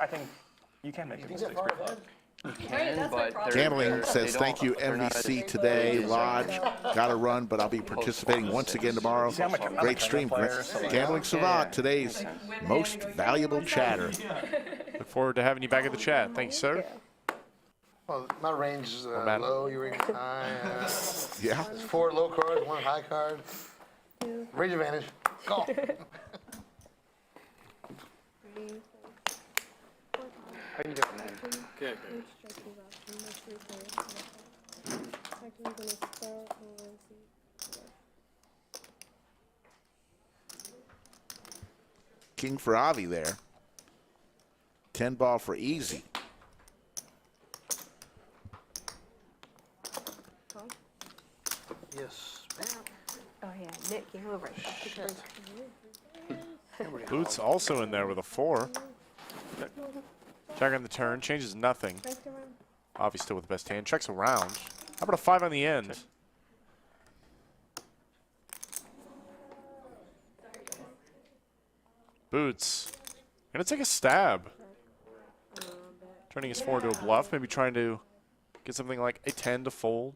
[SPEAKER 7] you can make mistakes pre-flop.
[SPEAKER 5] You
[SPEAKER 6] Right,
[SPEAKER 5] can,
[SPEAKER 6] that's my
[SPEAKER 5] but
[SPEAKER 6] problem.
[SPEAKER 1] Gambling
[SPEAKER 5] they
[SPEAKER 1] says,
[SPEAKER 5] don't-
[SPEAKER 1] thank you,
[SPEAKER 5] they're not as-
[SPEAKER 1] MVC today. Lodge, got to run, but I'll be participating once again tomorrow.
[SPEAKER 7] See, I'm a
[SPEAKER 1] Great stream.
[SPEAKER 7] player, so like-
[SPEAKER 1] Gambling Savant, today's most valuable chatter.
[SPEAKER 2] Look forward to having you back in the chat. Thanks, sir.
[SPEAKER 4] Well, my range is
[SPEAKER 2] man.
[SPEAKER 4] low. Your range is high.
[SPEAKER 1] Yeah.
[SPEAKER 4] There's 4 low cards, 1 high card. Range advantage. Go.
[SPEAKER 5] How you doing, man?
[SPEAKER 10] Good.
[SPEAKER 1] King for Avi there. 10 ball for easy.
[SPEAKER 4] Yes, ma'am.
[SPEAKER 6] Oh yeah, Nick, you move right back.
[SPEAKER 2] Boots also in there with a 4. Check on the turn, changes nothing. Avi still with the best hand. Checks around. How about a 5 on the end? Boots. Gonna take a stab. Turning his 4 to a bluff, maybe trying to get something like a 10 to fold.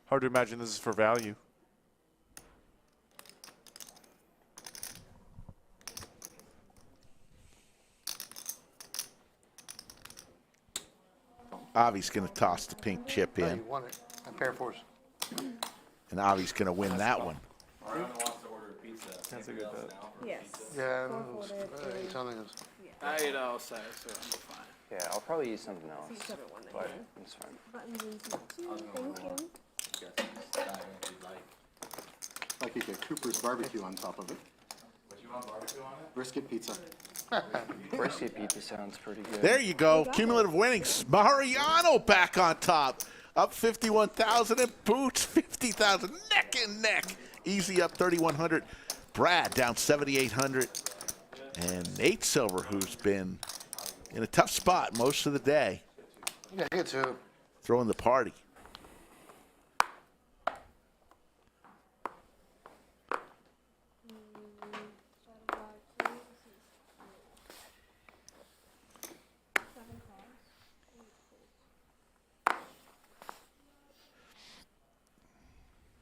[SPEAKER 2] Hard to imagine this is for value.
[SPEAKER 1] Avi's going to toss the pink chip
[SPEAKER 4] Oh,
[SPEAKER 1] in,
[SPEAKER 4] you won it. A pair of 4s.
[SPEAKER 1] and Avi's going to win that one.
[SPEAKER 7] That's a good bet.
[SPEAKER 17] Yes.
[SPEAKER 4] Yeah,
[SPEAKER 17] Four folded,
[SPEAKER 4] something else.
[SPEAKER 20] I ate outside, so I'm fine.
[SPEAKER 5] Yeah, I'll probably use something else,
[SPEAKER 17] Just have it one
[SPEAKER 5] but
[SPEAKER 17] again.
[SPEAKER 5] it's fine.
[SPEAKER 17] Buttons into 2, thank you.
[SPEAKER 9] Like you get Cooper's barbecue on top of it.
[SPEAKER 21] What you want barbecue on it?
[SPEAKER 9] Brisket pizza.
[SPEAKER 5] Brisket pizza sounds pretty good.
[SPEAKER 1] There you go. Cumulative winnings. Mariano back on top. Up 51,000 and Boots 50,000. Neck and neck. Easy up 3,100. Brad down 7,800. And Nate Silver, who's been in a tough spot most of the day,
[SPEAKER 4] Yeah, good too.
[SPEAKER 1] throwing the party.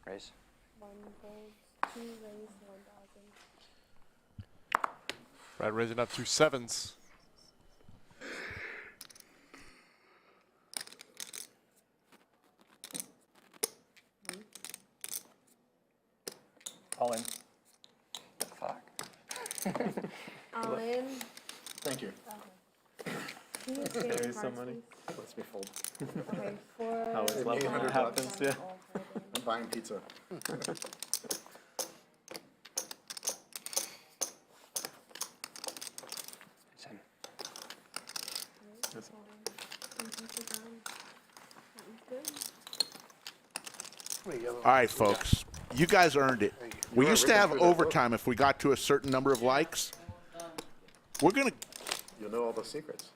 [SPEAKER 5] Raise.
[SPEAKER 17] 1 fold, 2 raise, 1,000.
[SPEAKER 2] Brad raising up 2 sevens.
[SPEAKER 7] All in.
[SPEAKER 5] Fuck.
[SPEAKER 17] All in.
[SPEAKER 9] Thank you.
[SPEAKER 17] Can you say
[SPEAKER 13] There
[SPEAKER 17] your
[SPEAKER 13] is some
[SPEAKER 17] cards,
[SPEAKER 13] money.
[SPEAKER 17] please?
[SPEAKER 9] Lets me fold.
[SPEAKER 17] Okay, 4.
[SPEAKER 13] How is level
[SPEAKER 9] 800
[SPEAKER 13] happens, yeah.
[SPEAKER 9] I'm buying pizza.
[SPEAKER 5] It's in.
[SPEAKER 1] All right, folks. You guys earned it. We used to have overtime if we got to a certain number of likes. We're going to...
[SPEAKER 9] You'll know all the secrets.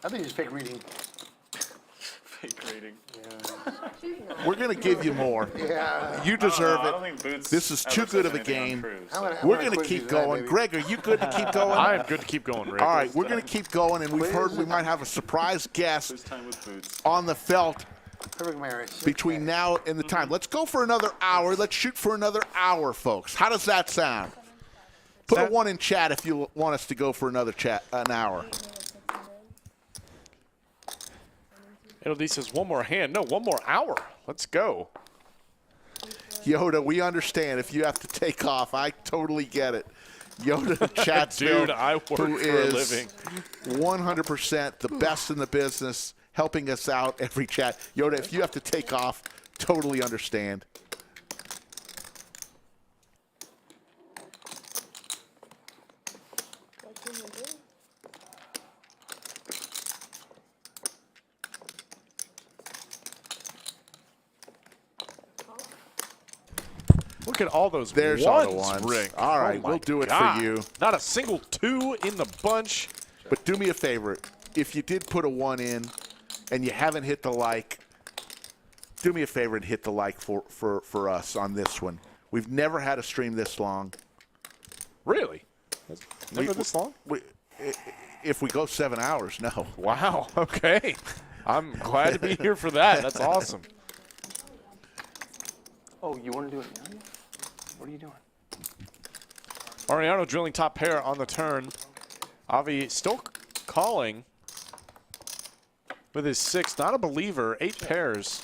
[SPEAKER 4] I think he's fake reading.
[SPEAKER 10] Fake rating.
[SPEAKER 1] We're going to give you more.
[SPEAKER 4] Yeah.
[SPEAKER 1] You deserve
[SPEAKER 10] I don't
[SPEAKER 1] it.
[SPEAKER 10] think Boots
[SPEAKER 1] This is too
[SPEAKER 10] ever
[SPEAKER 1] good
[SPEAKER 10] says
[SPEAKER 1] of a
[SPEAKER 10] anything on
[SPEAKER 1] game.
[SPEAKER 10] Cruise.
[SPEAKER 1] We're going to keep going. Greg, are you good to keep going?
[SPEAKER 2] I am good to keep going, Rick.
[SPEAKER 1] All right, we're going to keep going, and we've heard we might have a surprise guest
[SPEAKER 10] Quiz time with Boots.
[SPEAKER 1] on the felt
[SPEAKER 4] Perfect marriage.
[SPEAKER 1] between now and the time. Let's go for another hour. Let's shoot for another hour, folks. How does that sound? Put a 1 in chat if you want us to go for another an hour.
[SPEAKER 2] LD says 1 more hand. No, 1 more hour. Let's go.
[SPEAKER 1] Yoda, we understand if you have to take off. I totally get it. Yoda Chatsville,
[SPEAKER 2] Dude, I work
[SPEAKER 1] who
[SPEAKER 2] for a
[SPEAKER 1] is
[SPEAKER 2] living.
[SPEAKER 1] 100% the best in the business, helping us out every chat. Yoda, if you have to take off, totally understand.
[SPEAKER 2] Look at all those
[SPEAKER 1] There's all the
[SPEAKER 2] ones,
[SPEAKER 1] ones.
[SPEAKER 2] Rick.
[SPEAKER 1] All right,
[SPEAKER 2] Oh my
[SPEAKER 1] we'll do it
[SPEAKER 2] God.
[SPEAKER 1] for you.
[SPEAKER 2] Not a single 2 in the bunch.
[SPEAKER 1] But do me a favor. If you did put a 1 in and you haven't hit the like, do me a favor and hit the like for us on this one. We've never had a stream this long.
[SPEAKER 2] Really? Never this long?
[SPEAKER 1] If we go 7 hours, no.
[SPEAKER 2] Wow. Okay. I'm glad to be here for that. That's awesome.
[SPEAKER 5] Oh, you want to do it now? What are you doing?
[SPEAKER 2] Mariano drilling top pair on the turn. Avi still calling with his 6. Not a believer. 8 pairs.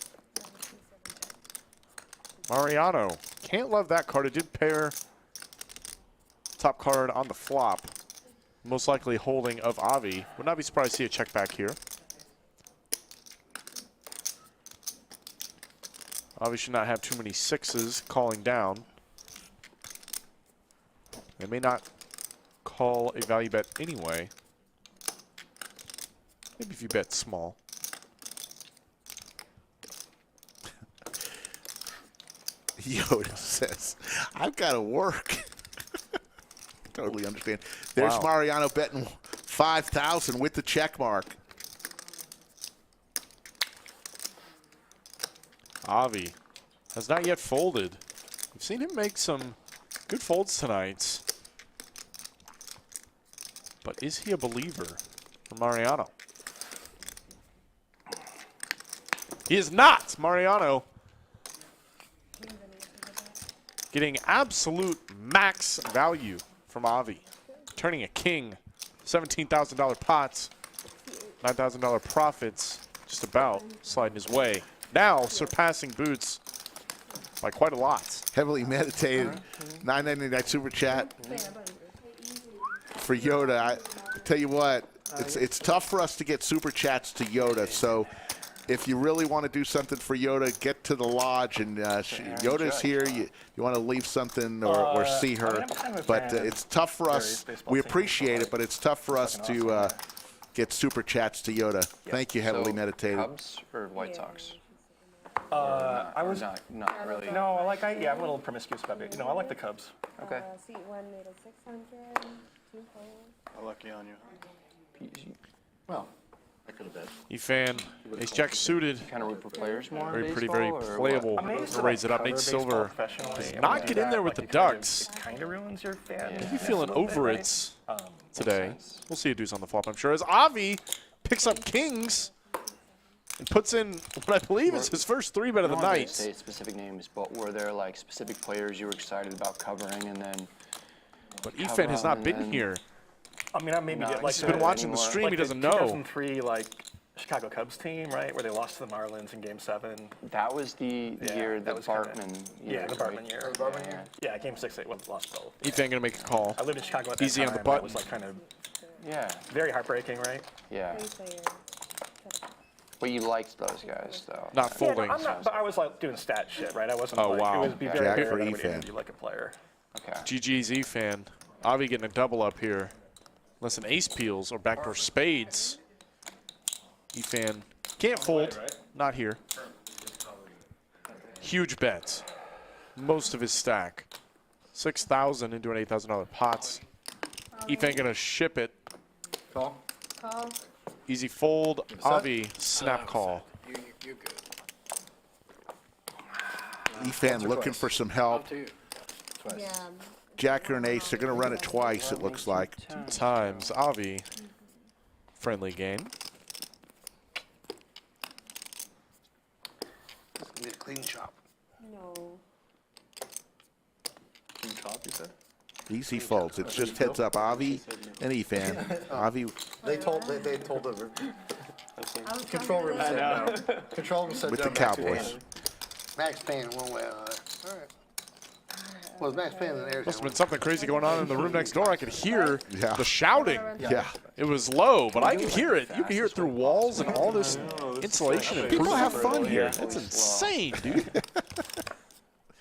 [SPEAKER 2] Mariano. Can't love that card. It did pair top card on the flop. Most likely holding of Avi. Would not be surprised to see a check back here. Avi should not have too many 6s calling down. They may not call a value bet anyway. Maybe if you bet small.
[SPEAKER 1] Yoda says, I've got to work. Totally understand. There's
[SPEAKER 2] Wow.
[SPEAKER 1] Mariano betting 5,000 with the check mark.
[SPEAKER 2] Avi has not yet folded. We've seen him make some good folds tonight. But is he a believer for Mariano? He is not. Mariano getting absolute max value from Avi. Turning a king. $17,000 pots. $9,000 profits. Just about sliding his way. Now surpassing Boots by quite a lot.
[SPEAKER 1] Heavily meditated. $9.99 super chat for Yoda. I tell you what, it's tough for us to get super chats to Yoda. So if you really want to do something for Yoda, get to the lodge and Yoda's here. You want to leave something or see her. But it's tough for us. We appreciate it, but it's tough for us to get super chats to Yoda. Thank you, Heavily Meditated.
[SPEAKER 5] Cubs or White Sox?
[SPEAKER 7] I was
[SPEAKER 5] not really.
[SPEAKER 7] No, I'm a little promiscuous about it. I like the Cubs.
[SPEAKER 5] Okay.
[SPEAKER 17] Seat 1 made of 600, 2 holes.
[SPEAKER 10] Lucky on you.
[SPEAKER 9] Well, I could have bet.
[SPEAKER 2] Efan, ace jack suited.
[SPEAKER 5] Kind of root for players more.
[SPEAKER 2] Very
[SPEAKER 5] in
[SPEAKER 2] pretty,
[SPEAKER 5] baseball,
[SPEAKER 2] very
[SPEAKER 5] or
[SPEAKER 2] playable.
[SPEAKER 5] what?
[SPEAKER 2] We'll raise it up. Nate Silver does not get in there with the Ducks.
[SPEAKER 7] Kind of ruins your fan.
[SPEAKER 2] Maybe feeling over it today. We'll see a deuce on the flop, I'm sure. As Avi picks up kings. and puts in what I believe is his first 3-bet of the
[SPEAKER 5] I don't want to
[SPEAKER 2] night.
[SPEAKER 5] say specific names, but were there like specific players you were excited about covering and then?
[SPEAKER 2] But Efan has not been here.
[SPEAKER 7] I mean, I maybe did like
[SPEAKER 2] He's been watching the stream.
[SPEAKER 7] like
[SPEAKER 2] He doesn't
[SPEAKER 7] the
[SPEAKER 2] know.
[SPEAKER 7] 2003 like Chicago Cubs team, right, where they lost to the Marlins in Game 7.
[SPEAKER 5] That was the year that Bartman.
[SPEAKER 7] Yeah, the Bartman year. Yeah, Game 6 they lost both.
[SPEAKER 2] Efan gonna make a call.
[SPEAKER 7] I lived in Chicago at that
[SPEAKER 2] Easy
[SPEAKER 7] time.
[SPEAKER 2] on the
[SPEAKER 7] That
[SPEAKER 2] button.
[SPEAKER 7] was like kind of
[SPEAKER 5] Yeah.
[SPEAKER 7] very heartbreaking, right?
[SPEAKER 5] Yeah. But you liked those guys, though.
[SPEAKER 2] Not
[SPEAKER 7] Yeah,
[SPEAKER 2] folding.
[SPEAKER 7] no, I'm not, but I was like doing stat shit, right? I wasn't.
[SPEAKER 2] Oh,
[SPEAKER 7] like,
[SPEAKER 2] wow.
[SPEAKER 7] It would be very
[SPEAKER 1] Jack
[SPEAKER 7] rare
[SPEAKER 1] for
[SPEAKER 7] that I would
[SPEAKER 1] Efan.
[SPEAKER 7] interview like a player.
[SPEAKER 5] Okay.
[SPEAKER 2] GG's Efan. Avi getting a double up here. Unless an ace peels or backdoor spades. Efan can't fold. Not here. Huge bets. Most of his stack. 6,000 into an $8,000 pots. Efan gonna ship it.
[SPEAKER 9] Call.
[SPEAKER 6] Call.
[SPEAKER 2] Easy fold. Avi snap call.
[SPEAKER 9] You good.
[SPEAKER 1] Efan looking for some help.
[SPEAKER 17] Yeah.
[SPEAKER 1] Jack or an ace, they're going to run it twice, it looks like.
[SPEAKER 2] 2 times. Avi. Friendly game.
[SPEAKER 4] Need a clean chop.
[SPEAKER 17] No.
[SPEAKER 10] King chop, you said?
[SPEAKER 1] Easy folds. It's just heads up. Avi and Efan. Avi.
[SPEAKER 9] They told the control room said no. Control room said
[SPEAKER 1] With
[SPEAKER 9] no.
[SPEAKER 1] the Cowboys.
[SPEAKER 4] Max Payne one way. All right. Well, Max Payne and Eric.
[SPEAKER 2] Must have been something crazy going on in the room next door. I could hear the shouting.
[SPEAKER 1] Yeah.
[SPEAKER 2] It was low, but I could hear it. You could hear it through walls and all this insulation. And
[SPEAKER 1] People have fun here.
[SPEAKER 2] That's insane, dude.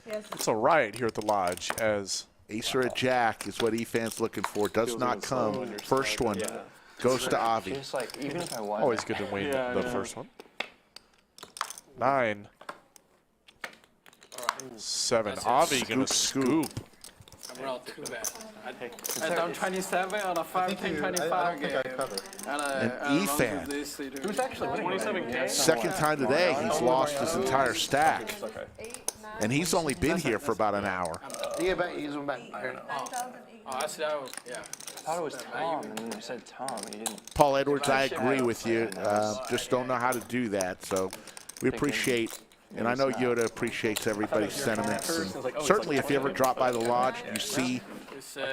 [SPEAKER 2] It's a riot here at the lodge as
[SPEAKER 1] Ace or a jack is what Efan's looking for. Does not come. First one goes to Avi.
[SPEAKER 5] Just like, even if I won.
[SPEAKER 2] always good to win the first one. 9. 7. Avi gonna scoop.
[SPEAKER 20] I'm not too bad. I done 27 on a 5-10, 25 game.
[SPEAKER 1] And Efan.
[SPEAKER 7] It was actually 27 games.
[SPEAKER 1] Second time today, he's lost his entire stack. And he's only been here for about an hour.
[SPEAKER 4] Yeah, back. He's back.
[SPEAKER 20] Oh, I said, yeah.
[SPEAKER 5] I thought it was Tom, and then they said Tom, and he didn't.
[SPEAKER 1] Paul Edwards, I agree with you. Just don't know how to do that. So we appreciate, and I know Yoda appreciates everybody's sentiments. And certainly if you ever drop by the lodge, you see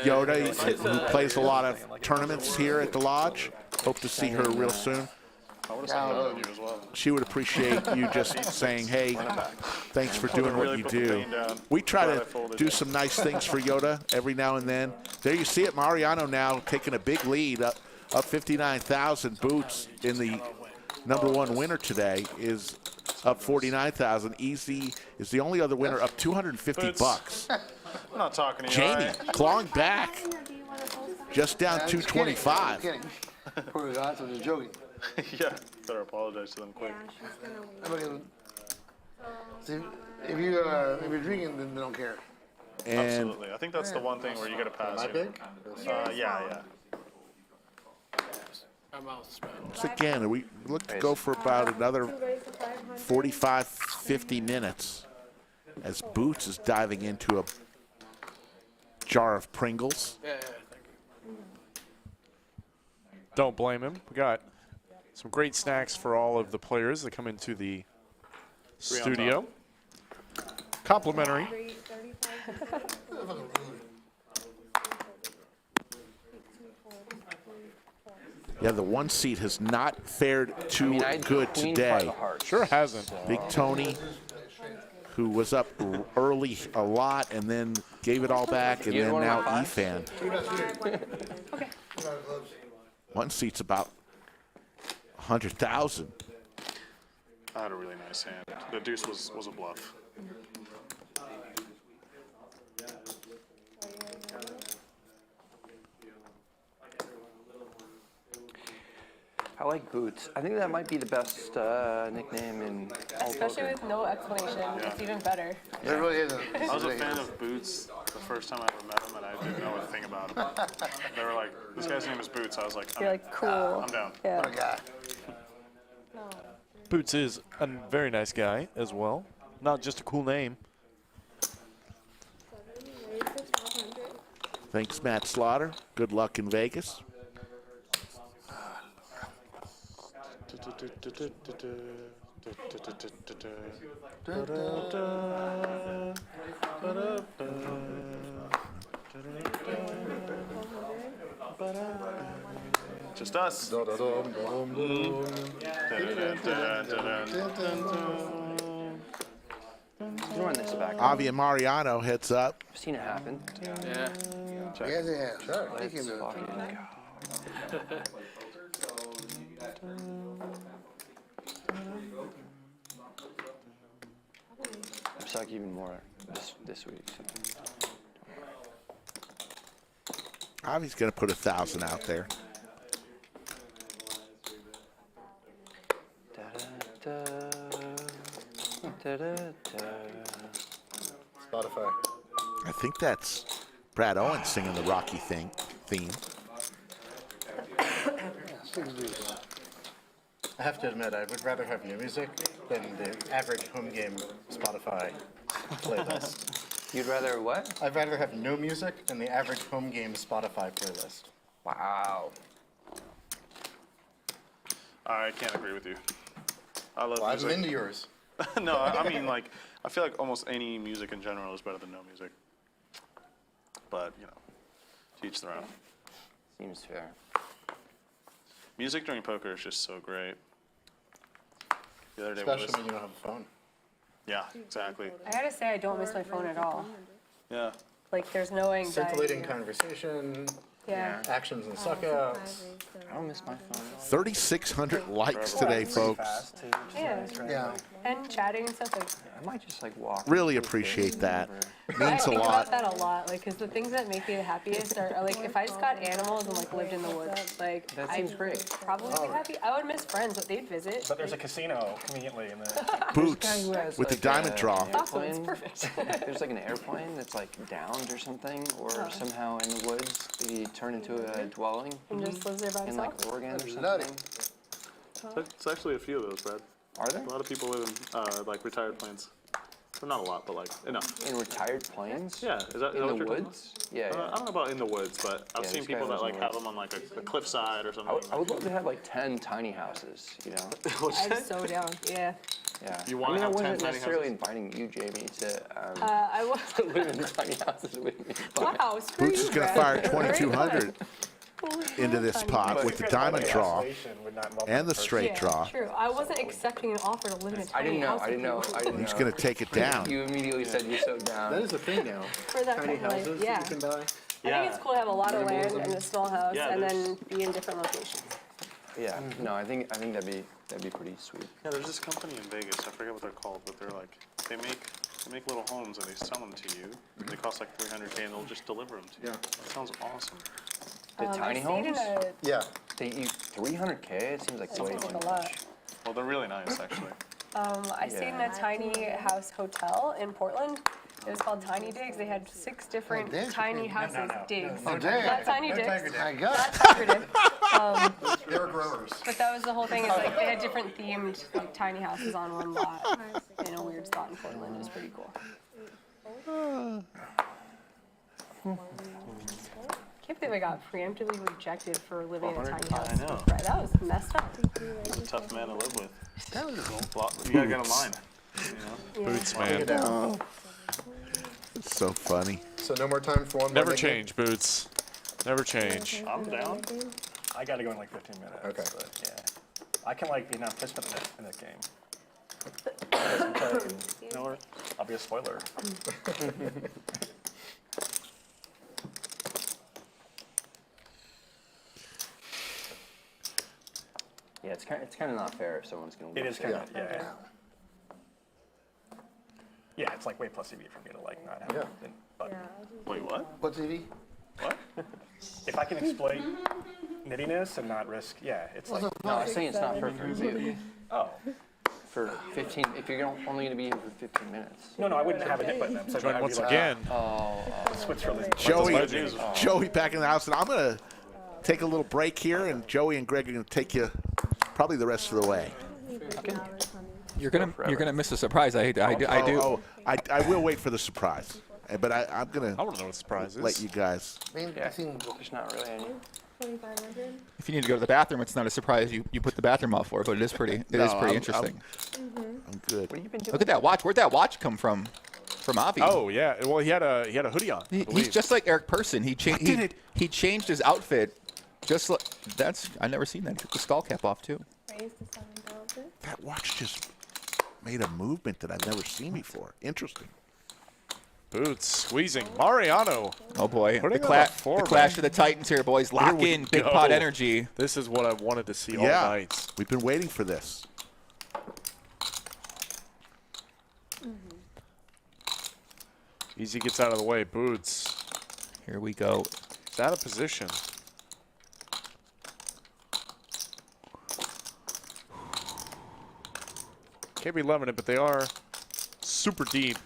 [SPEAKER 1] Yoda, who plays a lot of tournaments here at the lodge. Hope to see her real soon.
[SPEAKER 10] I would have said no to you as well.
[SPEAKER 1] She would appreciate you just saying, hey, thanks for doing what you do. We try to do some nice things for Yoda every now and then. There you see it, Mariano now taking a big lead, up 59,000. Boots in the #1 winner today is up 49,000. Easy is the only other winner, up 250 bucks.
[SPEAKER 10] I'm not talking to you.
[SPEAKER 1] Jamie
[SPEAKER 10] all right?
[SPEAKER 1] clawing back, just down
[SPEAKER 4] I'm just
[SPEAKER 1] 225.
[SPEAKER 4] kidding. Poor guys, I'm just joking.
[SPEAKER 10] Yeah, better apologize to them quick.
[SPEAKER 4] See, if you're drinking, then they don't care.
[SPEAKER 1] And
[SPEAKER 10] Absolutely. I think that's the one thing where you got to pass.
[SPEAKER 9] Am I big?
[SPEAKER 10] Yeah.
[SPEAKER 1] once again, we look to go for about another 45, 50 minutes as Boots is diving into a jar of Pringles.
[SPEAKER 2] Don't blame him. We got some great snacks for all of the players that come into the studio. Complimentary.
[SPEAKER 1] Yeah, the 1 seat has not fared too good today.
[SPEAKER 2] Sure hasn't.
[SPEAKER 1] Big Tony, who was up early a lot and then gave it all back, and then now Efan. 1 seat's about 100,000.
[SPEAKER 10] I had a really nice hand. The deuce was a bluff.
[SPEAKER 5] I like Boots. I think that might be the best nickname in all
[SPEAKER 6] Especially
[SPEAKER 5] poker.
[SPEAKER 6] with no explanation. It's even better.
[SPEAKER 4] There really isn't.
[SPEAKER 10] I was a fan of Boots the first time I ever met him, and I didn't know a thing about him. They were like, "This guy's name is Boots." I was like,
[SPEAKER 6] You're like, cool.
[SPEAKER 10] I'm down."
[SPEAKER 6] Yeah.
[SPEAKER 4] What a guy.
[SPEAKER 2] Boots is a very nice guy as well. Not just a cool name.
[SPEAKER 1] Thanks, Matt Slaughter. Good luck in Vegas.
[SPEAKER 10] Just us.
[SPEAKER 5] Run this back.
[SPEAKER 1] Avi and Mariano heads up.
[SPEAKER 5] I've seen it happen.
[SPEAKER 20] Yeah.
[SPEAKER 4] Yeah. Sure.
[SPEAKER 5] Let's fucking go. I'm stuck even more this week. So.
[SPEAKER 1] Avi's going to put 1,000 out there.
[SPEAKER 9] Spotify.
[SPEAKER 1] I think that's Brad Owen singing the Rocky theme.
[SPEAKER 9] I have to admit, I would rather have new music than the average home game Spotify playlist.
[SPEAKER 5] You'd rather what?
[SPEAKER 9] I'd rather have no music than the average home game Spotify playlist.
[SPEAKER 5] Wow.
[SPEAKER 10] I can't agree with you. I love
[SPEAKER 9] Well,
[SPEAKER 10] music.
[SPEAKER 9] I'm into yours.
[SPEAKER 10] No, I mean, like, I feel like almost any music in general is better than no music. But, you know, to each their own.
[SPEAKER 5] Seems fair.
[SPEAKER 10] Music during poker is just so great. The other day
[SPEAKER 9] Especially when you don't have a phone.
[SPEAKER 10] Yeah, exactly.
[SPEAKER 6] I gotta say, I don't miss my phone at all.
[SPEAKER 10] Yeah.
[SPEAKER 6] Like, there's no anxiety.
[SPEAKER 9] Scintillating conversation.
[SPEAKER 6] Yeah.
[SPEAKER 9] Actions and suckouts.
[SPEAKER 5] I don't miss my phone.
[SPEAKER 1] 3,600 likes today, folks.
[SPEAKER 6] Yeah. And chatting and stuff like.
[SPEAKER 5] I might just like walk.
[SPEAKER 1] Really appreciate that.
[SPEAKER 6] I
[SPEAKER 1] Means a
[SPEAKER 6] think
[SPEAKER 1] lot.
[SPEAKER 6] about that a lot, like, because the things that make me the happiest are like if I just got animals and like lived in the woods, like
[SPEAKER 5] That
[SPEAKER 6] I'd
[SPEAKER 5] seems great.
[SPEAKER 6] probably be happy. I would miss friends, but they'd visit.
[SPEAKER 7] But there's a casino conveniently in the.
[SPEAKER 1] Boots with the diamond draw.
[SPEAKER 6] Awesome, it's perfect.
[SPEAKER 5] There's like an airplane that's like downed or something, or somehow in the woods he turned into a dwelling.
[SPEAKER 6] And just lives there by
[SPEAKER 5] in
[SPEAKER 6] himself.
[SPEAKER 5] like Oregon or
[SPEAKER 10] Bloody.
[SPEAKER 5] something.
[SPEAKER 10] It's actually a few of those, Brad.
[SPEAKER 5] Are there?
[SPEAKER 10] A lot of people live in like retired planes. Well, not a lot, but like enough.
[SPEAKER 5] In retired planes?
[SPEAKER 10] Yeah, is that
[SPEAKER 5] In
[SPEAKER 10] what
[SPEAKER 5] the
[SPEAKER 10] you're talking
[SPEAKER 5] woods? Yeah,
[SPEAKER 10] about? I don't know about in the woods, but I've
[SPEAKER 5] Yeah,
[SPEAKER 10] seen
[SPEAKER 5] this guy
[SPEAKER 10] people that
[SPEAKER 5] lives in
[SPEAKER 10] like
[SPEAKER 5] the
[SPEAKER 10] have
[SPEAKER 5] woods.
[SPEAKER 10] them on like a cliffside or something.
[SPEAKER 5] I would love to have like 10 tiny houses, you know?
[SPEAKER 6] I'm so down. Yeah.
[SPEAKER 5] Yeah.
[SPEAKER 10] You wanna
[SPEAKER 5] I mean,
[SPEAKER 10] have
[SPEAKER 5] I
[SPEAKER 10] 10
[SPEAKER 5] wasn't
[SPEAKER 10] tiny
[SPEAKER 5] necessarily
[SPEAKER 10] houses?
[SPEAKER 5] inviting you, Jamie, to
[SPEAKER 6] I was.
[SPEAKER 5] live in tiny houses with me. but-
[SPEAKER 6] Wow, screw
[SPEAKER 1] Boots
[SPEAKER 6] you,
[SPEAKER 1] is going to
[SPEAKER 6] Brad.
[SPEAKER 1] fire
[SPEAKER 6] Very
[SPEAKER 1] 2,200
[SPEAKER 6] good.
[SPEAKER 1] into this pot with the diamond draw and the straight
[SPEAKER 6] Yeah,
[SPEAKER 1] draw.
[SPEAKER 6] true. I wasn't expecting an offer to live in a
[SPEAKER 5] I
[SPEAKER 6] tiny
[SPEAKER 5] didn't know.
[SPEAKER 6] house.
[SPEAKER 5] I didn't know. I didn't
[SPEAKER 1] He's
[SPEAKER 5] know.
[SPEAKER 1] going to take it down.
[SPEAKER 5] You immediately said you're so down.
[SPEAKER 9] That is the thing now.
[SPEAKER 6] For that
[SPEAKER 9] Tiny
[SPEAKER 6] kind of life,
[SPEAKER 9] houses
[SPEAKER 6] yeah.
[SPEAKER 9] that you can buy.
[SPEAKER 6] I think it's cool to have a lot of land
[SPEAKER 9] Minimalism.
[SPEAKER 6] and a small house,
[SPEAKER 10] Yeah,
[SPEAKER 6] and
[SPEAKER 10] there's-
[SPEAKER 6] then be in different locations.
[SPEAKER 5] Yeah. No, I think that'd be pretty sweet.
[SPEAKER 10] Yeah, there's this company in Vegas. I forget what they're called, but they're like they make little homes and they sell them to you. They cost like $300K and they'll just deliver them to you.
[SPEAKER 5] Yeah.
[SPEAKER 10] That sounds awesome.
[SPEAKER 5] The
[SPEAKER 6] I
[SPEAKER 5] tiny
[SPEAKER 6] stayed in
[SPEAKER 5] homes?
[SPEAKER 6] a.
[SPEAKER 9] Yeah.
[SPEAKER 5] They eat 300K. It seems like
[SPEAKER 6] That
[SPEAKER 5] way
[SPEAKER 6] seems
[SPEAKER 5] too
[SPEAKER 6] like a
[SPEAKER 5] much.
[SPEAKER 6] lot.
[SPEAKER 10] Well, they're really nice actually.
[SPEAKER 6] I stayed in a tiny house hotel in Portland. It was called Tiny Digs. They had 6 different tiny houses. Digs.
[SPEAKER 4] Oh, damn.
[SPEAKER 6] Not Tiny
[SPEAKER 4] No
[SPEAKER 6] Digs.
[SPEAKER 4] Tiger Dig. My God.
[SPEAKER 6] Not Tiger Dig.
[SPEAKER 9] They're growers.
[SPEAKER 6] But that was the whole thing. Is like they had different themed like tiny houses on one lot in a weird spot in Portland. It was pretty cool. Can't believe I got preemptively rejected for living in a tiny house.
[SPEAKER 10] I know.
[SPEAKER 6] Right, that was messed up.
[SPEAKER 10] He's a tough man to live with. That was cool. You gotta get a line. You know?
[SPEAKER 2] Boots, man.
[SPEAKER 1] It's so funny.
[SPEAKER 9] So no more time for one more
[SPEAKER 2] Never
[SPEAKER 9] nickname?
[SPEAKER 2] change, Boots. Never change.
[SPEAKER 10] I'm down.
[SPEAKER 7] I got to go in like 15 minutes.
[SPEAKER 9] Okay.
[SPEAKER 7] But yeah, I can like be a non-participant in this game. You know what? I'll be a spoiler.
[SPEAKER 5] Yeah, it's kind of not fair if someone's gonna.
[SPEAKER 7] It
[SPEAKER 5] lose
[SPEAKER 7] is kind of yeah. Yeah, it's like way plus EV for me to like not have it. But
[SPEAKER 10] Wait, what?
[SPEAKER 4] What's EV?
[SPEAKER 10] What?
[SPEAKER 7] if I can exploit nittiness and not risk, yeah, it's like.
[SPEAKER 5] No, I was saying it's not fair for you.
[SPEAKER 7] Oh.
[SPEAKER 5] For 15, if you're only gonna be here for 15 minutes.
[SPEAKER 7] No, I wouldn't have a hit button. So
[SPEAKER 2] Join
[SPEAKER 7] I'd be
[SPEAKER 2] once
[SPEAKER 7] like,
[SPEAKER 2] again.
[SPEAKER 7] Switzerland.
[SPEAKER 1] Joey back in the house, and I'm going to take a little break here, and Joey and Greg are going to take you probably the rest of the way.
[SPEAKER 3] You're gonna miss a surprise. I do.
[SPEAKER 1] I will wait for the surprise, but I'm gonna.
[SPEAKER 2] I want to know what the surprise is.
[SPEAKER 1] Let you guys.
[SPEAKER 5] Yeah, there's not really any.
[SPEAKER 17] 2,500.
[SPEAKER 3] If you need to go to the bathroom, it's not a surprise you put the bathroom out for, but it is pretty interesting.
[SPEAKER 1] I'm good.
[SPEAKER 5] What have you been doing?
[SPEAKER 3] Look at that watch. Where'd that watch come from? From Avi.
[SPEAKER 2] Oh yeah. Well, he had a hoodie on.
[SPEAKER 3] He's just like Eric Person. He changed his outfit. Just like I've never seen that. He took the skull cap off too.
[SPEAKER 17] Raised to 7,000.
[SPEAKER 1] That watch just made a movement that I've never seen before. Interesting.
[SPEAKER 2] Boots squeezing. Mariano.
[SPEAKER 3] Oh boy.
[SPEAKER 2] Putting
[SPEAKER 3] The
[SPEAKER 2] on a four,
[SPEAKER 3] clash
[SPEAKER 2] man.
[SPEAKER 3] of the Titans here, boys. Lock
[SPEAKER 2] Here we
[SPEAKER 3] in. Big
[SPEAKER 2] go.
[SPEAKER 3] pot energy.
[SPEAKER 2] This is what I wanted to see all
[SPEAKER 1] Yeah,
[SPEAKER 2] night.
[SPEAKER 1] we've been waiting for this.
[SPEAKER 2] Easy gets out of the way. Boots.
[SPEAKER 3] Here we go.
[SPEAKER 2] It's out of position. Can't be loving it, but they are super deep.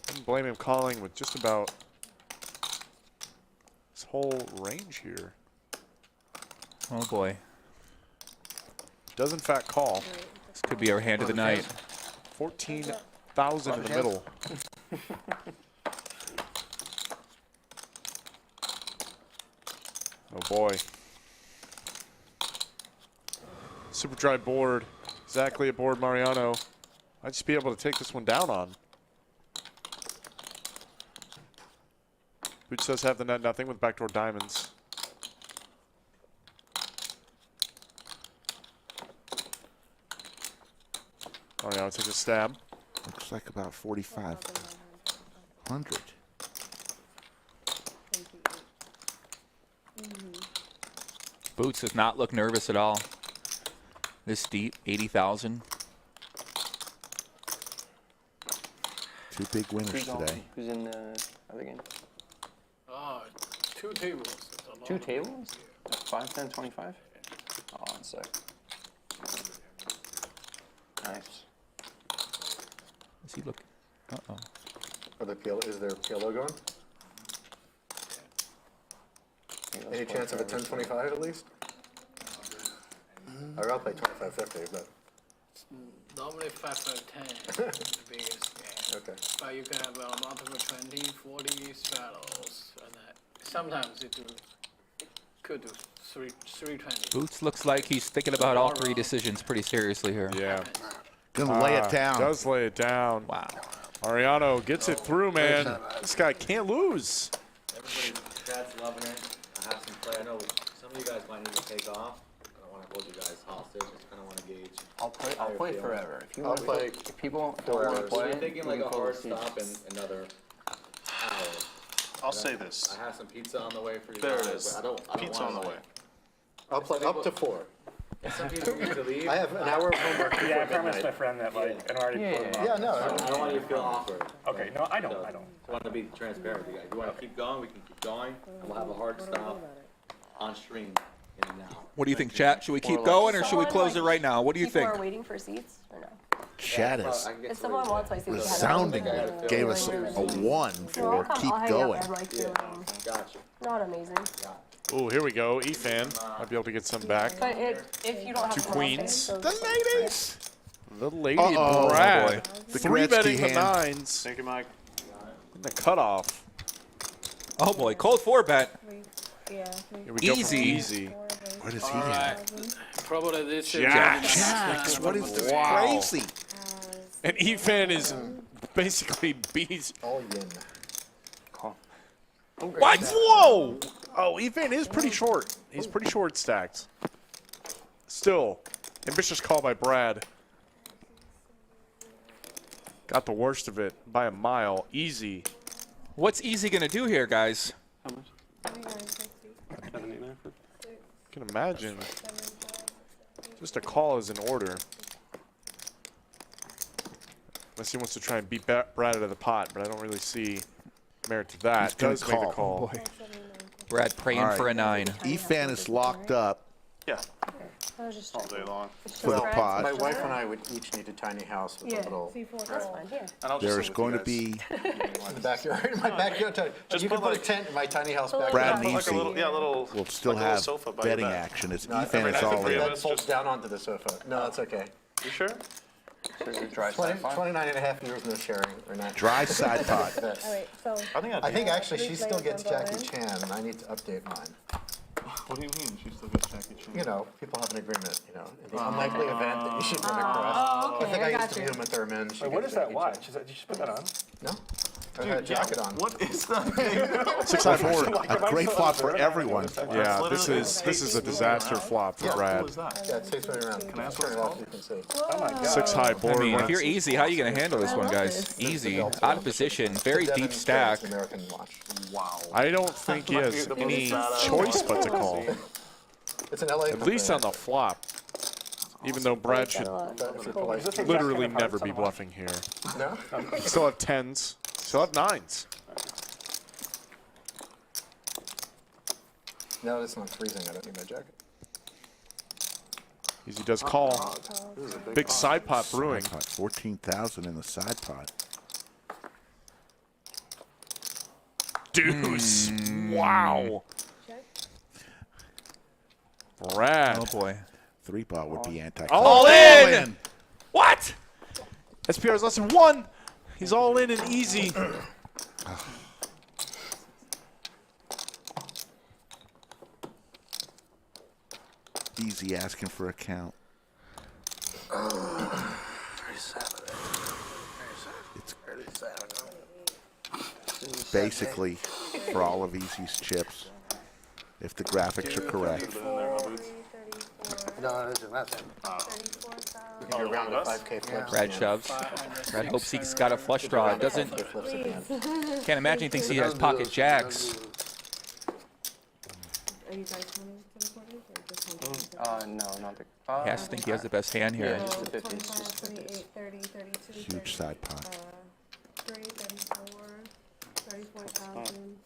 [SPEAKER 2] I don't blame him calling with just about this whole range here.
[SPEAKER 3] Oh boy.
[SPEAKER 2] Does in fact call.
[SPEAKER 3] This could be our hand of the night.
[SPEAKER 2] 14,000 in the middle. Oh boy. Super dry board. Exactly a board Mariano. I'd just be able to take this one down on. Boots does have the net nothing with backdoor diamonds. Mariano takes a stab.
[SPEAKER 1] Looks like about 4,500.
[SPEAKER 3] Boots does not look nervous at all. This deep, 80,000.
[SPEAKER 1] Two big winners today.
[SPEAKER 5] Who's in the other game?
[SPEAKER 20] 2 tables.
[SPEAKER 5] 2 tables? 5, 10, 25? Oh, one sec. Nice.
[SPEAKER 3] Is he looking? Uh-oh.
[SPEAKER 9] Is there PLO going? Any chance of a 10-25 at least? I'll play 25-50, but...
[SPEAKER 20] Normally 5, 5, 10 is the biggest game.
[SPEAKER 9] Okay.
[SPEAKER 20] But you can have multiple 20, 40 straddles, and sometimes it could do 320.
[SPEAKER 3] Boots looks like he's thinking about all 3 decisions pretty seriously here.
[SPEAKER 2] Yeah.
[SPEAKER 1] Gonna lay it down.
[SPEAKER 2] Does lay it down.
[SPEAKER 3] Wow.
[SPEAKER 2] Mariano gets it through, man. This guy can't lose.
[SPEAKER 21] Dad's loving it. I have some play. I know some of you guys might need to take off. I don't want to hold you guys hostage. I just kind of want to gauge.
[SPEAKER 5] I'll play forever. If you
[SPEAKER 9] I'll
[SPEAKER 5] want to
[SPEAKER 9] play
[SPEAKER 5] if people want to play,
[SPEAKER 21] I'm thinking like a hard stop in another hour.
[SPEAKER 10] I'll say this.
[SPEAKER 21] I have some pizza on the way for you
[SPEAKER 10] There
[SPEAKER 21] guys.
[SPEAKER 10] it is.
[SPEAKER 21] But I don't
[SPEAKER 10] Pizza on the way.
[SPEAKER 9] I'll play up to 4.
[SPEAKER 21] Some people need to leave.
[SPEAKER 9] I have an hour of homework before
[SPEAKER 7] Yeah, I promised my
[SPEAKER 9] midnight.
[SPEAKER 7] friend that, like, and already put him up.
[SPEAKER 9] Yeah, no.
[SPEAKER 21] I don't want you to feel awkward.
[SPEAKER 7] Okay, no, I don't.
[SPEAKER 21] I want to be transparent with you guys. You want to keep going, we can keep going. And we'll have a hard stop on stream in and out.
[SPEAKER 3] What do you think, chat? Should we keep going or should we close it right now? What do you
[SPEAKER 6] People
[SPEAKER 3] think?
[SPEAKER 6] are waiting for seats or no?
[SPEAKER 1] Chat is
[SPEAKER 6] If someone wants my seat,
[SPEAKER 1] resounding. Gave us a 1 for keep going.
[SPEAKER 21] Gotcha.
[SPEAKER 6] Not amazing.
[SPEAKER 2] Oh, here we go. Efan might be able to get some back.
[SPEAKER 6] But if you don't have
[SPEAKER 2] 2
[SPEAKER 6] some
[SPEAKER 2] queens.
[SPEAKER 6] things,
[SPEAKER 1] The ladies.
[SPEAKER 2] The lady
[SPEAKER 1] Uh-oh.
[SPEAKER 2] Brad.
[SPEAKER 1] Oh, boy. The
[SPEAKER 2] 3 betting
[SPEAKER 1] Gretzky
[SPEAKER 2] the
[SPEAKER 1] hand.
[SPEAKER 2] 9s.
[SPEAKER 10] Thank you, Mike.
[SPEAKER 2] In the cutoff.
[SPEAKER 3] Oh boy, cold 4 bet.
[SPEAKER 17] Yeah.
[SPEAKER 2] Here we go for
[SPEAKER 3] Easy.
[SPEAKER 2] easy.
[SPEAKER 1] What is he at?
[SPEAKER 20] Probably this is
[SPEAKER 2] Jacks.
[SPEAKER 1] What is this
[SPEAKER 2] Wow.
[SPEAKER 1] crazy?
[SPEAKER 2] And Efan is basically beats.
[SPEAKER 9] All yin.
[SPEAKER 2] What? Whoa! Oh, Efan is pretty short. He's pretty short stacked. Still, ambitious call by Brad. Got the worst of it by a mile. Easy.
[SPEAKER 3] What's Easy going to do here, guys?
[SPEAKER 10] How much? 79 for?
[SPEAKER 2] Can imagine. Just a call is in order. Unless he wants to try and beat Brad out of the pot, but I don't really see merit to that.
[SPEAKER 1] He's gonna
[SPEAKER 2] Does make the
[SPEAKER 1] call.
[SPEAKER 2] call.
[SPEAKER 3] Oh, boy. Brad praying
[SPEAKER 1] All right.
[SPEAKER 3] for a 9.
[SPEAKER 1] Efan is locked up
[SPEAKER 10] Yeah. All day long.
[SPEAKER 1] for the pot.
[SPEAKER 9] My wife and I would each need a tiny house with a little...
[SPEAKER 6] That's fine. Here.
[SPEAKER 10] And I'll just
[SPEAKER 1] There's
[SPEAKER 10] sit with
[SPEAKER 1] going
[SPEAKER 10] you
[SPEAKER 1] to
[SPEAKER 10] guys.
[SPEAKER 1] be
[SPEAKER 9] In the backyard. In my backyard.
[SPEAKER 10] Just
[SPEAKER 9] You can
[SPEAKER 10] put
[SPEAKER 9] put a
[SPEAKER 10] like-
[SPEAKER 9] tent in my tiny house back
[SPEAKER 1] Brad
[SPEAKER 10] Put
[SPEAKER 1] and
[SPEAKER 10] like a little,
[SPEAKER 1] Easy
[SPEAKER 10] yeah, little.
[SPEAKER 1] will still
[SPEAKER 10] like a little
[SPEAKER 1] have
[SPEAKER 10] sofa by your
[SPEAKER 1] betting
[SPEAKER 10] bed.
[SPEAKER 1] action. It's
[SPEAKER 9] No,
[SPEAKER 1] Efan
[SPEAKER 9] every
[SPEAKER 1] is
[SPEAKER 9] night
[SPEAKER 1] all
[SPEAKER 9] the
[SPEAKER 1] in.
[SPEAKER 9] bed folds down onto the sofa. No, that's okay.
[SPEAKER 10] You sure?
[SPEAKER 5] So it's a dry
[SPEAKER 9] 20,
[SPEAKER 5] side pot.
[SPEAKER 9] 29 and a half years no sharing or not.
[SPEAKER 1] Dry side pot.
[SPEAKER 17] Oh, wait, so.
[SPEAKER 9] I think actually she still gets Jackie Chan, and I need to update mine.
[SPEAKER 10] What do you mean? She still gets Jackie Chan?
[SPEAKER 9] You know, people have an agreement, you know, in the unlikely event that you should run across.
[SPEAKER 17] okay,
[SPEAKER 9] I think
[SPEAKER 17] I
[SPEAKER 9] I
[SPEAKER 17] got
[SPEAKER 9] used to be
[SPEAKER 17] you.
[SPEAKER 9] Uma Thurman. She
[SPEAKER 7] Wait, what
[SPEAKER 9] gets
[SPEAKER 7] is that
[SPEAKER 9] Jackie
[SPEAKER 7] watch?
[SPEAKER 9] Chan.
[SPEAKER 7] Is that, did you just put that on?
[SPEAKER 9] No? I had a jacket on.
[SPEAKER 10] What is that thing?
[SPEAKER 1] 6 high forward. A great flop for everyone.
[SPEAKER 2] Yeah, this is a disaster flop for Brad.
[SPEAKER 9] Yeah, it takes me around. Can I ask turn it off so you can see?
[SPEAKER 7] Oh my god.
[SPEAKER 2] 6 high board.
[SPEAKER 3] I mean, if
[SPEAKER 2] when
[SPEAKER 3] you're
[SPEAKER 2] it's-
[SPEAKER 3] easy, how are you going to handle this one, guys? Easy. Out of position. Very deep stack.
[SPEAKER 9] American watch.
[SPEAKER 10] Wow.
[SPEAKER 2] I don't think he has any choice but to call.
[SPEAKER 9] It's an LA
[SPEAKER 2] At least on the flop. Even though Brad should literally never be bluffing here.
[SPEAKER 9] No?
[SPEAKER 2] Still have 10s. Still have 9s.
[SPEAKER 9] No, it's not freezing. I don't need my jacket.
[SPEAKER 2] Easy does call. Big side pot brewing.
[SPEAKER 1] Side pot, 14,000 in the side pot.
[SPEAKER 2] Deuce. Wow. Brad.
[SPEAKER 3] Oh, boy.
[SPEAKER 1] 3-pot would be anti.
[SPEAKER 2] All in! What? SPR is less than 1. He's all in and easy.
[SPEAKER 1] Easy asking for a count. It's basically for all of Easy's chips, if the graphics are correct.
[SPEAKER 4] No, that's it.
[SPEAKER 9] We can do around the 5K flips.
[SPEAKER 3] Brad shoves. Brad hopes he's got a flush draw. Doesn't. Can't imagine he thinks he has pocket jacks.
[SPEAKER 17] Are you guys coming to the party or just one?
[SPEAKER 5] No, not the.
[SPEAKER 3] He has to think he has the best hand here.
[SPEAKER 5] Yeah, just the 50s. Just the 50s.
[SPEAKER 17] 28, 30, 32,
[SPEAKER 1] Huge side pot.
[SPEAKER 17] 3, 34, 34,000.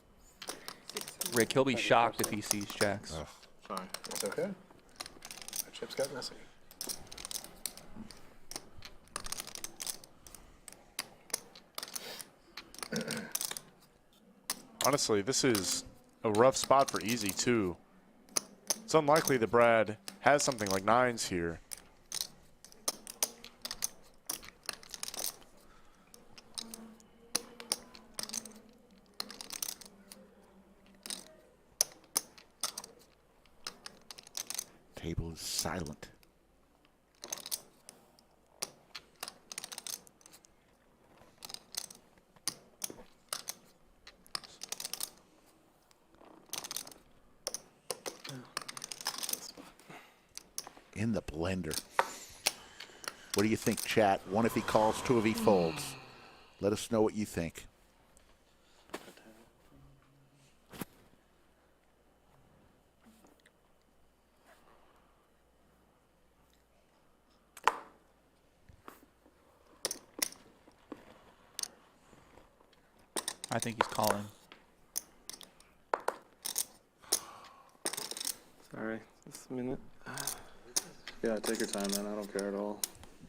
[SPEAKER 3] Rick, he'll be shocked if he sees jacks.
[SPEAKER 9] Sorry. It's okay. My chips got messy.
[SPEAKER 2] Honestly, this is a rough spot for Easy, too. It's unlikely that Brad has something like 9s here.
[SPEAKER 1] Table is silent. In the blender. What do you think, chat? 1 if he calls, 2 if he folds. Let us know what you think.
[SPEAKER 3] I think he's calling.
[SPEAKER 10] Sorry, just a minute. Yeah, take your time, man. I don't care at all.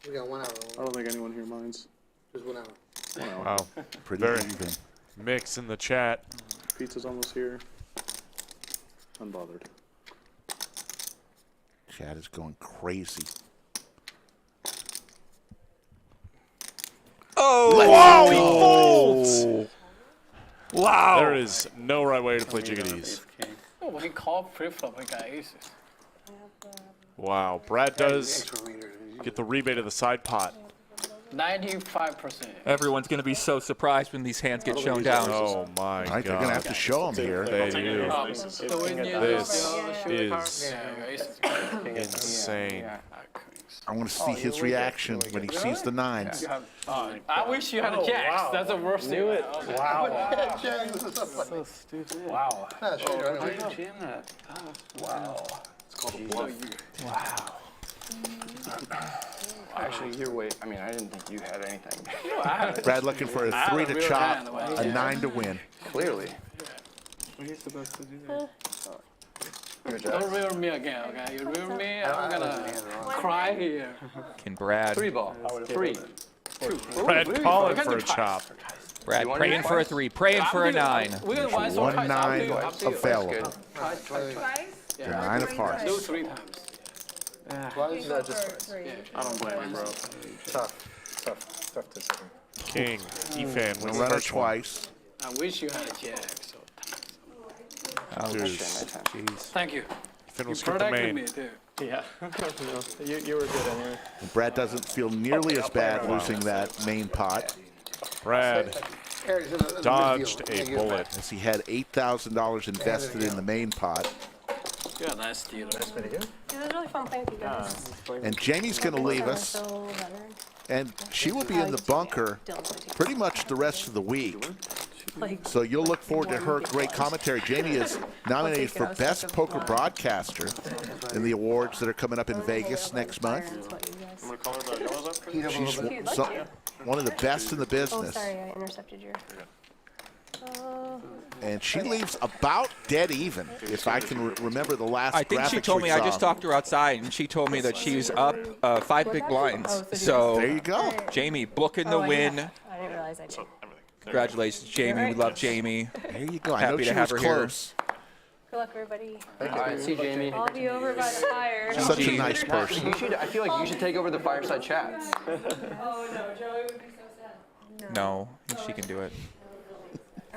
[SPEAKER 4] We got 1 hour.
[SPEAKER 10] I don't think anyone here minds.
[SPEAKER 4] Just 1 hour.
[SPEAKER 10] 1 hour.
[SPEAKER 2] Wow.
[SPEAKER 1] Pretty
[SPEAKER 2] Very
[SPEAKER 1] even.
[SPEAKER 2] mixed in the chat.
[SPEAKER 10] Pizza's almost here. Unbothered.
[SPEAKER 1] Chat is going crazy.
[SPEAKER 2] Oh! Wow, he folds! Wow. There is no right way to play jiggities.
[SPEAKER 20] Oh, we call flip-flop, we got aces.
[SPEAKER 2] Wow, Brad does get the rebate of the side pot.
[SPEAKER 20] 95%.
[SPEAKER 3] Everyone's going to be so surprised when these hands get shown down.
[SPEAKER 2] Oh, my
[SPEAKER 1] Right,
[SPEAKER 2] God.
[SPEAKER 1] they're going to have to show him here.
[SPEAKER 2] They do.
[SPEAKER 20] So when you
[SPEAKER 2] This is insane.
[SPEAKER 1] I want to see his reaction when he sees the 9s.
[SPEAKER 20] I wish you had a jacks. That's the worst thing.
[SPEAKER 7] Wow.
[SPEAKER 20] So
[SPEAKER 7] stupid. Wow.
[SPEAKER 4] Nah, sure,
[SPEAKER 7] Why did you jam that?
[SPEAKER 20] Wow.
[SPEAKER 10] It's called a bluff.
[SPEAKER 20] Wow.
[SPEAKER 5] Actually, you're way. I mean, I didn't think you had anything.
[SPEAKER 1] Brad looking for a 3 to chop, a 9 to win.
[SPEAKER 5] Clearly.
[SPEAKER 10] He's supposed to do that.
[SPEAKER 20] Don't rear me again, okay? You rear me, I'm gonna cry here.
[SPEAKER 3] Can Brad?
[SPEAKER 5] 3 ball. 3. 2.
[SPEAKER 2] Brad calling for a chop.
[SPEAKER 3] Brad praying for a 3, praying for a 9.
[SPEAKER 20] We're gonna
[SPEAKER 1] 1 9 available.
[SPEAKER 20] Try.
[SPEAKER 1] The 9 of hearts.
[SPEAKER 20] Do 3 times.
[SPEAKER 4] No, just
[SPEAKER 10] I don't blame him, bro.
[SPEAKER 4] tough.
[SPEAKER 9] tough decision.
[SPEAKER 2] King. Efan wins the
[SPEAKER 1] Run it
[SPEAKER 2] first one.
[SPEAKER 1] twice.
[SPEAKER 20] I wish you had a jack. So
[SPEAKER 2] Jeez.
[SPEAKER 20] thank you.
[SPEAKER 2] Finn will
[SPEAKER 20] You
[SPEAKER 2] skip the
[SPEAKER 20] protected
[SPEAKER 2] main.
[SPEAKER 20] me too.
[SPEAKER 12] Yeah. No, you were good anyway.
[SPEAKER 1] And Brad doesn't feel nearly as bad losing that main pot.
[SPEAKER 2] Brad dodged a bullet.
[SPEAKER 1] As he had $8,000 invested in the main pot.
[SPEAKER 20] Yeah, nice deal.
[SPEAKER 6] It was really fun playing with you guys.
[SPEAKER 1] And Jamie's going to leave us.
[SPEAKER 6] So veteran.
[SPEAKER 1] And she will be in the bunker pretty much the rest of the week. So you'll look forward to her great commentary. Jamie is nominated for Best Poker Broadcaster in the awards that are coming up in Vegas next month. She's one of the best in the
[SPEAKER 6] Oh,
[SPEAKER 1] business.
[SPEAKER 6] sorry, I intercepted your.
[SPEAKER 1] And she leaves about dead even, if I can remember the last
[SPEAKER 3] I think she
[SPEAKER 1] graphics
[SPEAKER 3] told
[SPEAKER 1] we
[SPEAKER 3] me, I
[SPEAKER 1] saw.
[SPEAKER 3] just talked to her outside, and she told me that she's up 5 big blinds. So
[SPEAKER 1] there you go.
[SPEAKER 3] Jamie booking the win.
[SPEAKER 6] I didn't realize I did.
[SPEAKER 3] Congratulations, Jamie. We love Jamie.
[SPEAKER 1] There you go. I know
[SPEAKER 3] Happy
[SPEAKER 1] she
[SPEAKER 3] to have
[SPEAKER 1] was
[SPEAKER 3] her
[SPEAKER 1] close.
[SPEAKER 6] Good luck, everybody.
[SPEAKER 5] All right, see you, Jamie.
[SPEAKER 6] I'll be over by the fire.
[SPEAKER 1] Such a nice person.
[SPEAKER 5] I feel like you should take over the fireside chats.
[SPEAKER 6] Oh no, Joey would be so sad.
[SPEAKER 3] No, she can do it.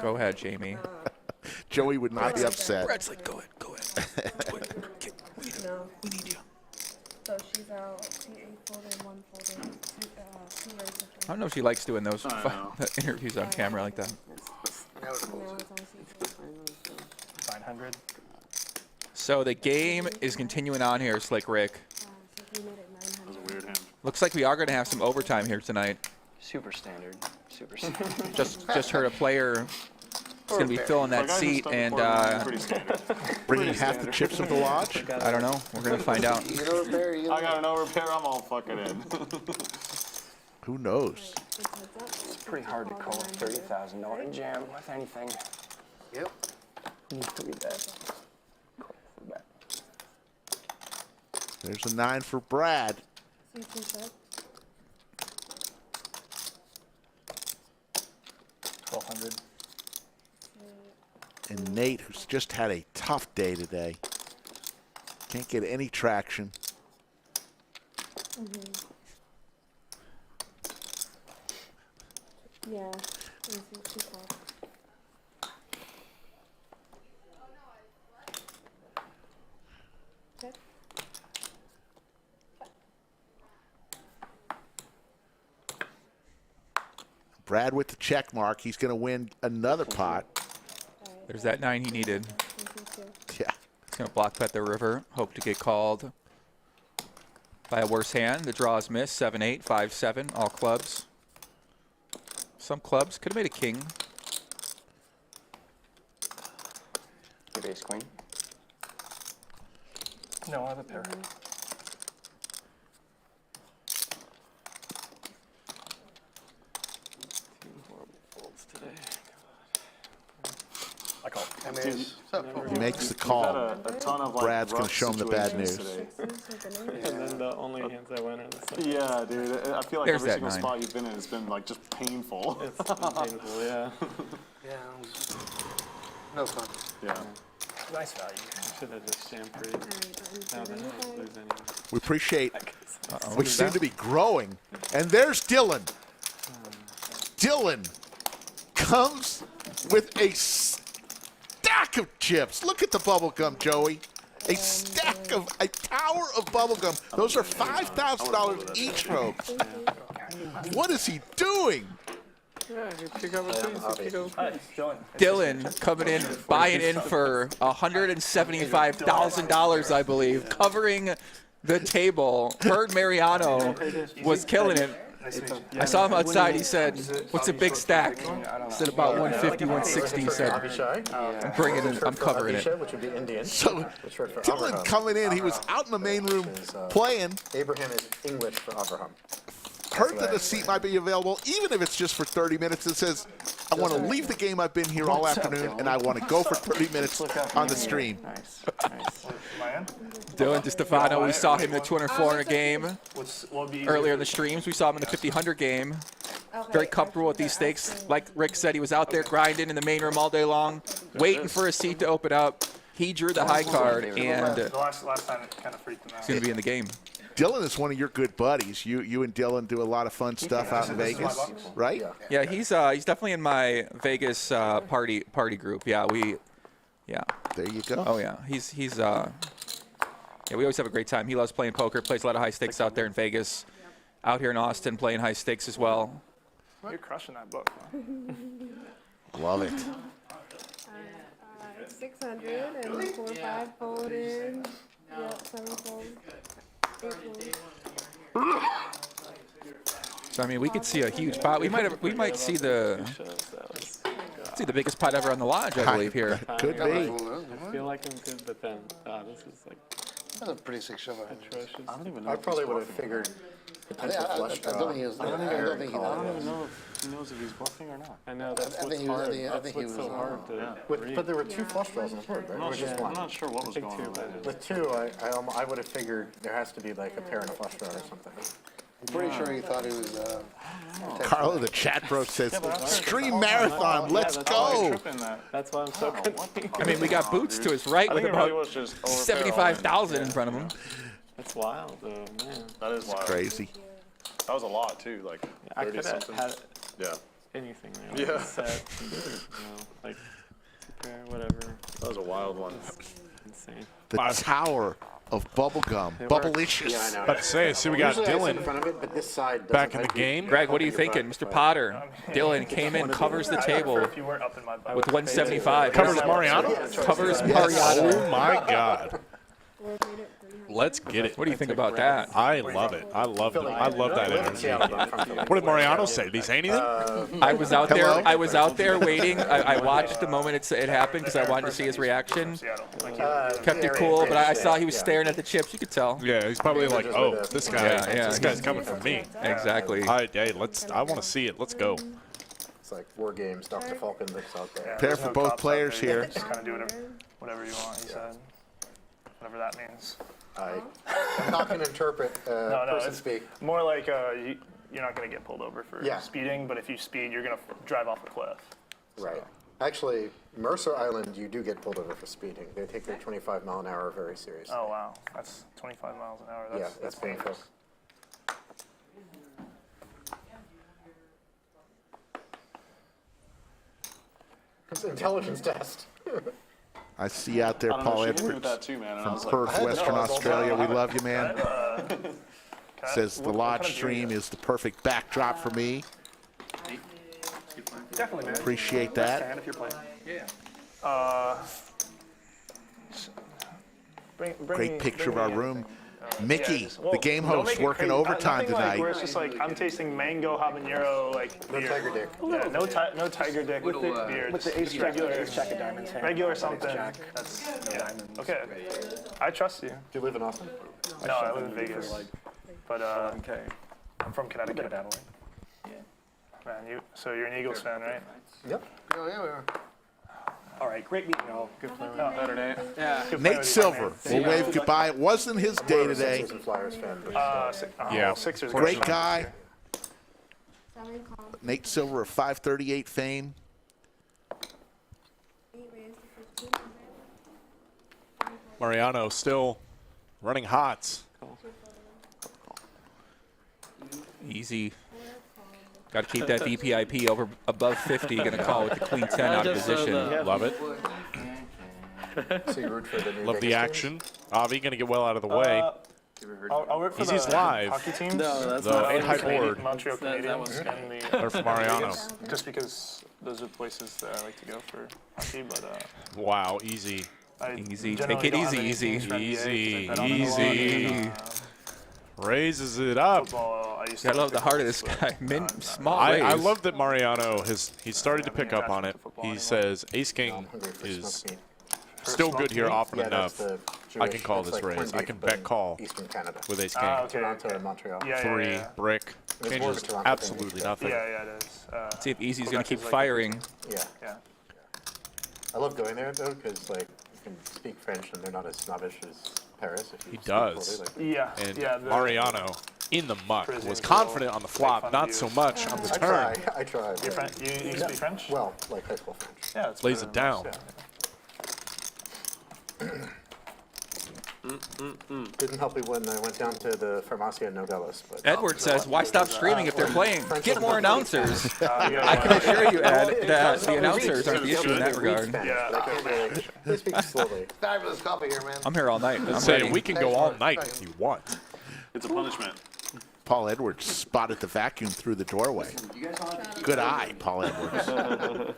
[SPEAKER 3] Go ahead, Jamie.
[SPEAKER 1] Joey would not be upset.
[SPEAKER 3] Brad's like, go ahead.
[SPEAKER 17] No.
[SPEAKER 3] We need you.
[SPEAKER 17] So she's out 2 8-folder, 1 folder, 2 races.
[SPEAKER 3] I don't know if she likes doing those interviews on camera like that.
[SPEAKER 7] 900.
[SPEAKER 3] So the game is continuing on here, Slick Rick.
[SPEAKER 10] That was a weird hand.
[SPEAKER 3] Looks like we are going to have some overtime here tonight.
[SPEAKER 5] Super standard. Super standard.
[SPEAKER 3] Just heard a player is going to be filling that seat and
[SPEAKER 1] bringing half the chips of the lodge.
[SPEAKER 3] I don't know. We're going to find out.
[SPEAKER 10] I got an over-pair. I'm all fucking in.
[SPEAKER 1] Who knows?
[SPEAKER 5] It's pretty hard to call a $30,000 jam with anything.
[SPEAKER 4] Yep.
[SPEAKER 5] Pretty bad.
[SPEAKER 1] There's a 9 for Brad.
[SPEAKER 7] 1200.
[SPEAKER 1] And Nate, who's just had a tough day today. Can't get any traction.
[SPEAKER 17] Yeah, it was too far. Okay.
[SPEAKER 1] Brad with the check mark. He's going to win another pot.
[SPEAKER 3] There's that 9 he needed.
[SPEAKER 1] Yeah.
[SPEAKER 3] He's going to block bet the river. Hope to get called by a worse hand. The draw is missed. 7-8, 5-7, all clubs. Some clubs could have made a king.
[SPEAKER 5] Give ace queen.
[SPEAKER 7] No, I have a pair. I call.
[SPEAKER 1] He makes the call.
[SPEAKER 10] A ton of, like,
[SPEAKER 1] Brad's going to
[SPEAKER 10] rough
[SPEAKER 1] show him the bad
[SPEAKER 10] situations
[SPEAKER 1] news.
[SPEAKER 10] today.
[SPEAKER 12] And then the only hands I win are the same.
[SPEAKER 10] Yeah, dude. I feel like
[SPEAKER 3] There's
[SPEAKER 10] every
[SPEAKER 3] that
[SPEAKER 10] single
[SPEAKER 3] 9.
[SPEAKER 10] spot you've been in has been like just painful.
[SPEAKER 12] It's painful, yeah.
[SPEAKER 4] Yeah, no fun.
[SPEAKER 10] Yeah.
[SPEAKER 7] Nice value.
[SPEAKER 12] Should have just jammed free. Now then I'll lose anyway.
[SPEAKER 1] We appreciate.
[SPEAKER 3] Uh-oh.
[SPEAKER 1] We seem to be growing. And there's Dylan. Dylan comes with a stack of chips. Look at the bubble gum, Joey. A tower of bubble gum. Those are $5,000 each, folks. What is he doing?
[SPEAKER 12] Yeah, you pick up a piece, you pick up.
[SPEAKER 3] Dylan coming in, buying in for $175,000, I believe, covering the table. Heard Mariano was killing it. I saw him outside. He said, "What's a big stack?" He said about 150, 160. He said, "I'm bringing it. I'm covering it."
[SPEAKER 9] Which would be Indian.
[SPEAKER 1] So Dylan coming in, he was out in the main room playing.
[SPEAKER 9] Abraham is English for Abraham.
[SPEAKER 1] Heard that a seat might be available, even if it's just for 30 minutes. It says, I want to leave the game. I've been here all afternoon, and I want to go for 30 minutes on the stream.
[SPEAKER 5] Nice.
[SPEAKER 3] Dylan DeStefano, we saw him in the 200-400 game. Earlier in the streams, we saw him in the 50-100 game. Very comfortable with these stakes. Like Rick said, he was out there grinding in the main room all day long, waiting for a seat to open up. He drew the high card, and
[SPEAKER 10] The last time it kind of freaked him out.
[SPEAKER 3] he's going to be in the game.
[SPEAKER 1] Dylan is one of your good buddies. You and Dylan do a lot of fun stuff out in Vegas, right?
[SPEAKER 3] Yeah, he's definitely in my Vegas party group. Yeah,
[SPEAKER 1] There you go.
[SPEAKER 3] Oh yeah, he's yeah. We always have a great time. He loves playing poker. Plays a lot of high stakes out there in Vegas. Out here in Austin, playing high stakes as well.
[SPEAKER 7] You're crushing that book, man.
[SPEAKER 1] Love it.
[SPEAKER 17] 600 and 4, 5 folded. Yep, 7 fold. 8 fold.
[SPEAKER 3] So I mean, we could see a huge pot. We might see the biggest pot ever on the lodge, I believe here.
[SPEAKER 1] Could be.
[SPEAKER 12] I feel like I'm good, but then this is like
[SPEAKER 4] That's a pretty sick shove.
[SPEAKER 12] atrocious.
[SPEAKER 10] I don't even know.
[SPEAKER 9] I probably would have figured potential flush draw.
[SPEAKER 4] I don't think he was.
[SPEAKER 10] I don't even know if he knows if he's bluffing or not.
[SPEAKER 12] I know that's
[SPEAKER 4] I
[SPEAKER 12] what's
[SPEAKER 4] think he was-
[SPEAKER 12] hard.
[SPEAKER 4] I think
[SPEAKER 12] That's
[SPEAKER 4] he
[SPEAKER 12] what's
[SPEAKER 4] was,
[SPEAKER 12] so hard to read.
[SPEAKER 9] But there were 2 flush draws on the board, right? Or just one?
[SPEAKER 10] I'm not sure what was going on there.
[SPEAKER 9] With 2, I would have figured there has to be like a pair and a flush draw or something.
[SPEAKER 4] I'm pretty sure he thought he was.
[SPEAKER 1] Carlo, the chat bro says, stream marathon, let's go.
[SPEAKER 12] That's why I'm so confused.
[SPEAKER 3] I mean, we got Boots to his right with about 75,000 in front of him.
[SPEAKER 12] That's wild, though, man.
[SPEAKER 10] That is wild.
[SPEAKER 1] Crazy.
[SPEAKER 10] That was a lot too, like
[SPEAKER 12] I
[SPEAKER 10] 30
[SPEAKER 12] could have
[SPEAKER 10] something.
[SPEAKER 12] had
[SPEAKER 10] Yeah.
[SPEAKER 12] anything there. Like
[SPEAKER 10] Yeah.
[SPEAKER 12] a set, like whatever.
[SPEAKER 10] That was a wild one.
[SPEAKER 12] Insane.
[SPEAKER 1] The tower of bubblegum. Bubblicious.
[SPEAKER 9] Yeah, I know.
[SPEAKER 2] About to say, I see we got
[SPEAKER 9] Usually I sit
[SPEAKER 2] Dylan
[SPEAKER 9] in front of it, but this side
[SPEAKER 2] back
[SPEAKER 9] doesn't
[SPEAKER 2] in the
[SPEAKER 9] like you.
[SPEAKER 2] game.
[SPEAKER 3] Greg, what are you thinking, Mr. Potter? Dylan came in, covers the table
[SPEAKER 7] If you weren't up in my butt.
[SPEAKER 3] with 175.
[SPEAKER 2] Covers Mariano?
[SPEAKER 3] Covers Mariano.
[SPEAKER 2] Oh my God. Let's get it.
[SPEAKER 3] What do you think about that?
[SPEAKER 2] I love it. I love it. I love that energy. What did Mariano say? Did he say anything?
[SPEAKER 3] I was out there. I was out there waiting. I watched the moment it happened because I wanted to see his reaction. Kept it cool, but I saw he was staring at the chips. You could tell.
[SPEAKER 2] Yeah, he's probably like, oh, this guy.
[SPEAKER 3] Yeah.
[SPEAKER 2] This guy's coming for me.
[SPEAKER 3] Exactly.
[SPEAKER 2] Hey, I want to see it. Let's go.
[SPEAKER 9] It's like War Games, Dr. Falcon looks out there.
[SPEAKER 1] Pair for both players here.
[SPEAKER 7] Just kind of do whatever you want, he said. Whatever that means.
[SPEAKER 9] I'm not going to interpret person
[SPEAKER 7] it's
[SPEAKER 9] speak.
[SPEAKER 7] more like you're not going to get pulled over for
[SPEAKER 9] Yeah.
[SPEAKER 7] speeding, but if you speed, you're going to drive off a cliff.
[SPEAKER 9] Right. Actually, Mercer Island, you do get pulled over for speeding. They take their 25 mile an hour very seriously.
[SPEAKER 7] Oh, wow. That's 25 miles an hour. That's
[SPEAKER 9] painful.
[SPEAKER 7] dangerous.
[SPEAKER 9] It's an intelligence test.
[SPEAKER 1] I see out there
[SPEAKER 10] I don't know,
[SPEAKER 1] Paul
[SPEAKER 10] she hit me with
[SPEAKER 1] Edwards
[SPEAKER 10] that too, man, and I
[SPEAKER 1] from
[SPEAKER 10] was like,
[SPEAKER 1] Perth,
[SPEAKER 10] I
[SPEAKER 1] Western
[SPEAKER 10] know, I was
[SPEAKER 1] Australia. We
[SPEAKER 10] also-
[SPEAKER 1] love you, man. Says the lodge stream is the perfect backdrop for me.
[SPEAKER 7] Definitely, man.
[SPEAKER 1] Appreciate
[SPEAKER 7] Best
[SPEAKER 1] that.
[SPEAKER 7] hand if you're playing. Yeah.
[SPEAKER 1] Great picture of our room. Mickey,
[SPEAKER 7] Well,
[SPEAKER 1] the game
[SPEAKER 7] don't
[SPEAKER 1] host,
[SPEAKER 7] make it
[SPEAKER 1] working
[SPEAKER 7] crazy.
[SPEAKER 1] overtime
[SPEAKER 7] Nothing like
[SPEAKER 1] tonight.
[SPEAKER 7] where it's just like I'm tasting mango habanero like
[SPEAKER 9] No
[SPEAKER 7] beer.
[SPEAKER 9] tiger dick.
[SPEAKER 7] Yeah, no tiger dick with the beer.
[SPEAKER 16] With the
[SPEAKER 7] just
[SPEAKER 16] ace
[SPEAKER 7] regular
[SPEAKER 16] jack of diamonds hand.
[SPEAKER 7] regular
[SPEAKER 16] Ace
[SPEAKER 7] something.
[SPEAKER 16] jack.
[SPEAKER 7] That's okay. I trust you.
[SPEAKER 9] Do you live in Austin?
[SPEAKER 7] No, I live in Vegas. But I'm from Connecticut. Man, so you're an Eagles fan, right?
[SPEAKER 9] Yep. Oh, yeah, we are.
[SPEAKER 7] All right, great meeting you all. Good playing. Oh, better, Nate.
[SPEAKER 20] Yeah.
[SPEAKER 7] Good playing
[SPEAKER 1] Nate
[SPEAKER 7] with you,
[SPEAKER 1] Silver
[SPEAKER 7] man.
[SPEAKER 1] will wave goodbye. It wasn't his day today.
[SPEAKER 9] Sixers and Flyers fan.
[SPEAKER 1] Yeah,
[SPEAKER 7] Sixers.
[SPEAKER 1] great guy. Nate Silver of 538 fame.
[SPEAKER 2] Mariano still running hot.
[SPEAKER 3] Easy. Got to keep that VPIP above 50. Going to call with the queen 10 out of position.
[SPEAKER 2] Love it.
[SPEAKER 9] So you root for the new
[SPEAKER 2] Love the
[SPEAKER 9] Vegas
[SPEAKER 2] action. Avi going to get well out of the way.
[SPEAKER 7] I'll root for
[SPEAKER 2] He's
[SPEAKER 7] the
[SPEAKER 2] live.
[SPEAKER 7] hockey teams.
[SPEAKER 2] No, that's the not 8 high board.
[SPEAKER 7] Montreal Canadiens and the
[SPEAKER 2] Or for Mariano.
[SPEAKER 7] Just because those are places that I like to go for hockey, but
[SPEAKER 2] Wow, easy.
[SPEAKER 3] Easy.
[SPEAKER 7] generally
[SPEAKER 3] Take it
[SPEAKER 7] don't have
[SPEAKER 3] easy,
[SPEAKER 7] any
[SPEAKER 3] easy.
[SPEAKER 7] teams for NBA,
[SPEAKER 2] Easy,
[SPEAKER 7] 'cause I bet on them a lot,
[SPEAKER 2] easy.
[SPEAKER 7] and,
[SPEAKER 2] Raises it up.
[SPEAKER 7] football, I used to
[SPEAKER 3] I love
[SPEAKER 7] like
[SPEAKER 3] the heart of this guy. Small
[SPEAKER 2] I
[SPEAKER 3] raise.
[SPEAKER 2] love that Mariano he's started to pick up on it. He says Ace King is still good here often enough. I can call this raise. I can bet call
[SPEAKER 9] Eastern Canada.
[SPEAKER 2] with Ace King.
[SPEAKER 7] okay.
[SPEAKER 9] Toronto and Montreal.
[SPEAKER 7] Yeah,
[SPEAKER 2] Three, brick,
[SPEAKER 9] It's more of a
[SPEAKER 2] changes
[SPEAKER 9] Toronto thing.
[SPEAKER 2] absolutely nothing.
[SPEAKER 7] Yeah, it is.
[SPEAKER 3] See if Easy's going to keep
[SPEAKER 7] Quebec's like-
[SPEAKER 3] firing.
[SPEAKER 9] Yeah.
[SPEAKER 7] Yeah.
[SPEAKER 9] I love going there though, because like you can speak French and they're not as snobbish as Paris. If you
[SPEAKER 2] He
[SPEAKER 9] speak
[SPEAKER 2] does.
[SPEAKER 9] fully,
[SPEAKER 7] Yeah.
[SPEAKER 2] And
[SPEAKER 7] yeah,
[SPEAKER 2] Mariano in the muck was
[SPEAKER 7] Parisians
[SPEAKER 2] confident
[SPEAKER 7] will
[SPEAKER 2] on the
[SPEAKER 7] make
[SPEAKER 2] flop,
[SPEAKER 7] fun of
[SPEAKER 2] not
[SPEAKER 7] you.
[SPEAKER 2] so much on the
[SPEAKER 9] I
[SPEAKER 2] turn.
[SPEAKER 9] try.
[SPEAKER 7] You're you speak French?
[SPEAKER 9] Well, like high school French.
[SPEAKER 7] Yeah, it's
[SPEAKER 2] Lays
[SPEAKER 7] better
[SPEAKER 2] it
[SPEAKER 7] than
[SPEAKER 2] down.
[SPEAKER 7] most, yeah.
[SPEAKER 9] Didn't help me when I went down to the Farmacia Novellas. But
[SPEAKER 3] Edward says, why stop streaming if they're playing? Get more announcers. I can assure you, Ed, that the announcers aren't the issue in that regard.
[SPEAKER 9] They speak slowly.
[SPEAKER 4] Fabulous coffee here, man.
[SPEAKER 3] I'm here all night. I'm
[SPEAKER 2] Say
[SPEAKER 3] ready.
[SPEAKER 2] we can go all night if you want.
[SPEAKER 10] It's a punishment.
[SPEAKER 1] Paul Edwards spotted the vacuum through the doorway. Good eye, Paul Edwards.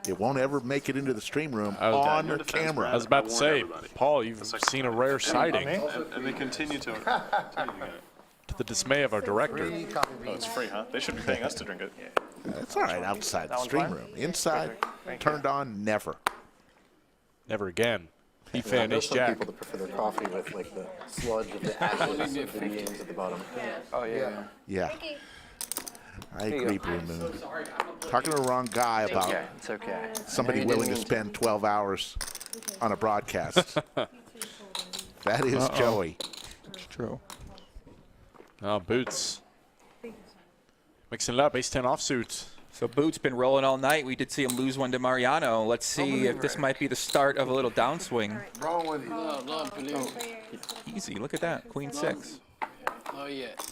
[SPEAKER 1] It won't ever make it into the stream room on the camera.
[SPEAKER 2] I was about to say, Paul, you've seen a rare sighting.
[SPEAKER 10] And they continue to
[SPEAKER 2] To the dismay of our director.
[SPEAKER 10] Oh, it's free, huh? They should be paying us to drink it.
[SPEAKER 1] That's all right outside the stream room. Inside, turned on, never.
[SPEAKER 2] Never again.
[SPEAKER 9] Efan, there's some people that prefer their coffee with like the sludge of the ashes of the beans at the bottom.
[SPEAKER 5] Oh, yeah.
[SPEAKER 1] Yeah. I agree, Blue Moon. Talking to the wrong guy about
[SPEAKER 5] It's okay.
[SPEAKER 1] somebody willing to spend 12 hours on a broadcast. That is Joey.
[SPEAKER 3] It's true.
[SPEAKER 2] Oh, Boots. Mixing it up, ace-10 offsuit.
[SPEAKER 3] So Boots been rolling all night. We did see him lose one to Mariano. Let's see if this might be the start of a little downswing.
[SPEAKER 4] Wrong with you.
[SPEAKER 20] No, believe.
[SPEAKER 3] Easy, look at that. Queen 6.
[SPEAKER 20] Not yet.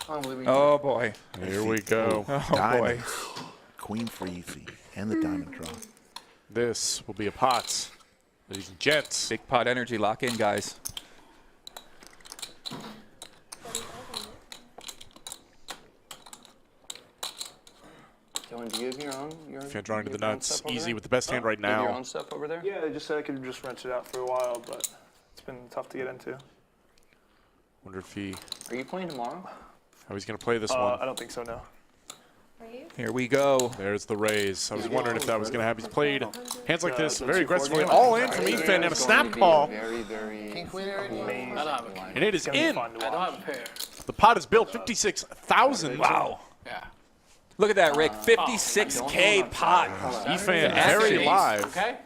[SPEAKER 3] Oh, boy.
[SPEAKER 2] Here we go.
[SPEAKER 3] Oh,
[SPEAKER 1] Diamond.
[SPEAKER 3] boy.
[SPEAKER 1] Queen for easy. And the diamond draw.
[SPEAKER 2] This will be a pot. Ladies and gents.
[SPEAKER 3] Big pot energy. Lock in, guys.
[SPEAKER 5] Dylan, do you have your own?
[SPEAKER 2] If you're drawing to the nuts, easy with the best hand right
[SPEAKER 5] Do you have your
[SPEAKER 2] now.
[SPEAKER 5] own stuff over there?
[SPEAKER 7] Yeah, they just said I could just rent it out for a while, but it's been tough to get into.
[SPEAKER 2] Wonder if he,
[SPEAKER 5] Are you playing tomorrow?
[SPEAKER 2] how he's going to play this one.
[SPEAKER 7] I don't think so, no.
[SPEAKER 3] Here we go.
[SPEAKER 2] There's the raise. I was wondering if that was going to happen. He's played hands like this very aggressively. All in from Efan and a snap call.
[SPEAKER 5] Very, very.
[SPEAKER 20] I don't have a king.
[SPEAKER 2] And it is in.
[SPEAKER 20] I don't have a pair.
[SPEAKER 2] The pot is built 56,000.
[SPEAKER 3] Wow.
[SPEAKER 20] Yeah.
[SPEAKER 3] Look at that, Rick. 56K pot.
[SPEAKER 2] Efan very live.
[SPEAKER 20] Okay?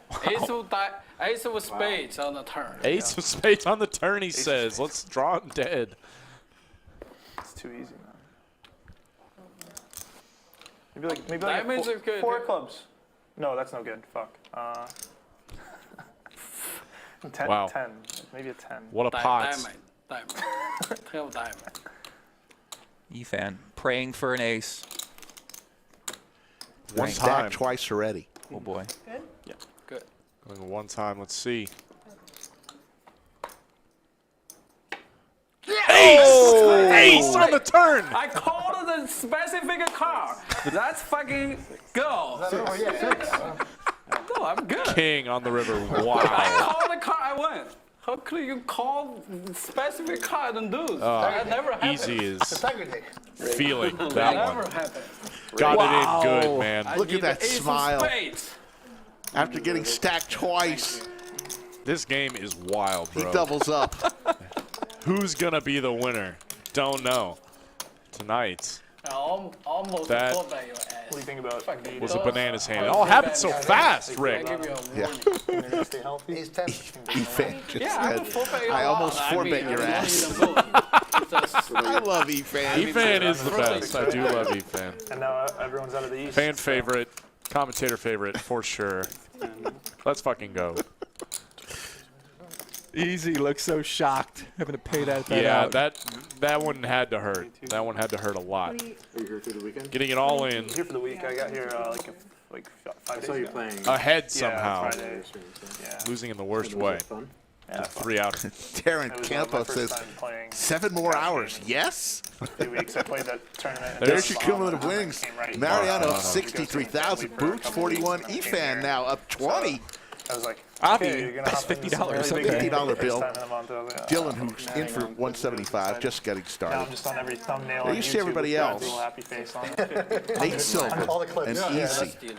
[SPEAKER 20] Ace of spades on the turn.
[SPEAKER 2] Ace of spades on the turn, he says. Let's draw him dead.
[SPEAKER 7] It's too easy, man. Maybe
[SPEAKER 20] Diamonds are good.
[SPEAKER 7] Four clubs. No, that's no good. Fuck. 10,
[SPEAKER 2] Wow.
[SPEAKER 7] 10. Maybe a 10.
[SPEAKER 2] What a pot.
[SPEAKER 20] Diamond. 12 diamond.
[SPEAKER 3] Efan praying for an ace.
[SPEAKER 2] One
[SPEAKER 1] Stacked
[SPEAKER 2] time.
[SPEAKER 1] twice already.
[SPEAKER 3] Oh, boy.
[SPEAKER 20] Good?
[SPEAKER 2] Yeah.
[SPEAKER 20] Good.
[SPEAKER 2] Going one time. Let's see.
[SPEAKER 20] Oh!
[SPEAKER 2] Ace on the turn.
[SPEAKER 20] I called the specific car. That's fucking go. No, I'm good.
[SPEAKER 2] King on the river. Wow.
[SPEAKER 20] I called the car. I went. How could you call specific car and do? That never happened.
[SPEAKER 2] Easy is feeling that
[SPEAKER 20] Never
[SPEAKER 2] one.
[SPEAKER 20] happened.
[SPEAKER 2] Got it in good, man.
[SPEAKER 1] Look at that
[SPEAKER 20] Ace of
[SPEAKER 1] smile.
[SPEAKER 20] spades.
[SPEAKER 1] After getting stacked twice,
[SPEAKER 2] This game is wild,
[SPEAKER 1] he
[SPEAKER 2] bro.
[SPEAKER 1] doubles up.
[SPEAKER 2] Who's going to be the winner? Don't know. Tonight
[SPEAKER 20] Almost
[SPEAKER 2] That
[SPEAKER 20] full by your ass.
[SPEAKER 7] What do you think about
[SPEAKER 2] was a bananas hand. It all happened so fast, Rick.
[SPEAKER 1] Yeah.
[SPEAKER 7] Stay healthy?
[SPEAKER 4] He's 10.
[SPEAKER 1] Efan just
[SPEAKER 20] Yeah, I would
[SPEAKER 1] said,
[SPEAKER 20] forfeit
[SPEAKER 1] I
[SPEAKER 20] your
[SPEAKER 1] almost
[SPEAKER 20] lot.
[SPEAKER 1] forbet
[SPEAKER 20] mean,
[SPEAKER 1] your
[SPEAKER 20] I
[SPEAKER 1] ass.
[SPEAKER 20] don't need a vote.
[SPEAKER 1] I love Efan.
[SPEAKER 2] Efan is the best. I do love Efan.
[SPEAKER 7] And now everyone's out of the East.
[SPEAKER 2] Fan favorite, commentator favorite, for sure. Let's fucking go.
[SPEAKER 3] Easy looks so shocked having to pay that
[SPEAKER 2] Yeah,
[SPEAKER 3] out.
[SPEAKER 2] that one had to hurt. That one had to hurt a lot.
[SPEAKER 9] Are you here through the weekend?
[SPEAKER 2] Getting it all in
[SPEAKER 7] Here for the week. I got here like 5 days
[SPEAKER 9] I saw you
[SPEAKER 7] ago.
[SPEAKER 9] playing.
[SPEAKER 2] ahead somehow.
[SPEAKER 7] Yeah, Friday. Yeah.
[SPEAKER 2] Losing in the worst
[SPEAKER 9] Was
[SPEAKER 2] way.
[SPEAKER 9] it fun?
[SPEAKER 7] Yeah,
[SPEAKER 2] 3 out.
[SPEAKER 1] Darren
[SPEAKER 7] It was
[SPEAKER 1] Campo
[SPEAKER 7] my first
[SPEAKER 1] says,
[SPEAKER 7] time playing
[SPEAKER 1] 7 more
[SPEAKER 7] cash
[SPEAKER 1] hours.
[SPEAKER 7] gaming.
[SPEAKER 1] Yes?
[SPEAKER 7] 2 weeks. I played that tournament.
[SPEAKER 1] There's your
[SPEAKER 7] Bob,
[SPEAKER 1] cumulative
[SPEAKER 7] and I
[SPEAKER 1] winnings.
[SPEAKER 7] came right
[SPEAKER 1] Mariano,
[SPEAKER 7] back.
[SPEAKER 1] 63,000. Boots, 41. Efan now up 20.
[SPEAKER 7] I was like,
[SPEAKER 3] Avi,
[SPEAKER 7] okay, you're gonna
[SPEAKER 3] that's
[SPEAKER 7] hop in this
[SPEAKER 3] $50,
[SPEAKER 7] really big
[SPEAKER 3] okay.
[SPEAKER 7] game
[SPEAKER 1] $50
[SPEAKER 7] for the
[SPEAKER 1] bill.
[SPEAKER 7] first time in a month. I was like,
[SPEAKER 1] Dylan, who's in for 175, just getting
[SPEAKER 7] Now I'm
[SPEAKER 1] started.
[SPEAKER 7] just on every thumbnail
[SPEAKER 1] Now
[SPEAKER 7] on
[SPEAKER 1] you see
[SPEAKER 7] YouTube
[SPEAKER 1] everybody
[SPEAKER 7] with Brad's
[SPEAKER 1] else.
[SPEAKER 7] little happy face on.
[SPEAKER 1] Nate Silver
[SPEAKER 4] All the clips.
[SPEAKER 1] and
[SPEAKER 4] Yeah,
[SPEAKER 1] Easy.
[SPEAKER 7] The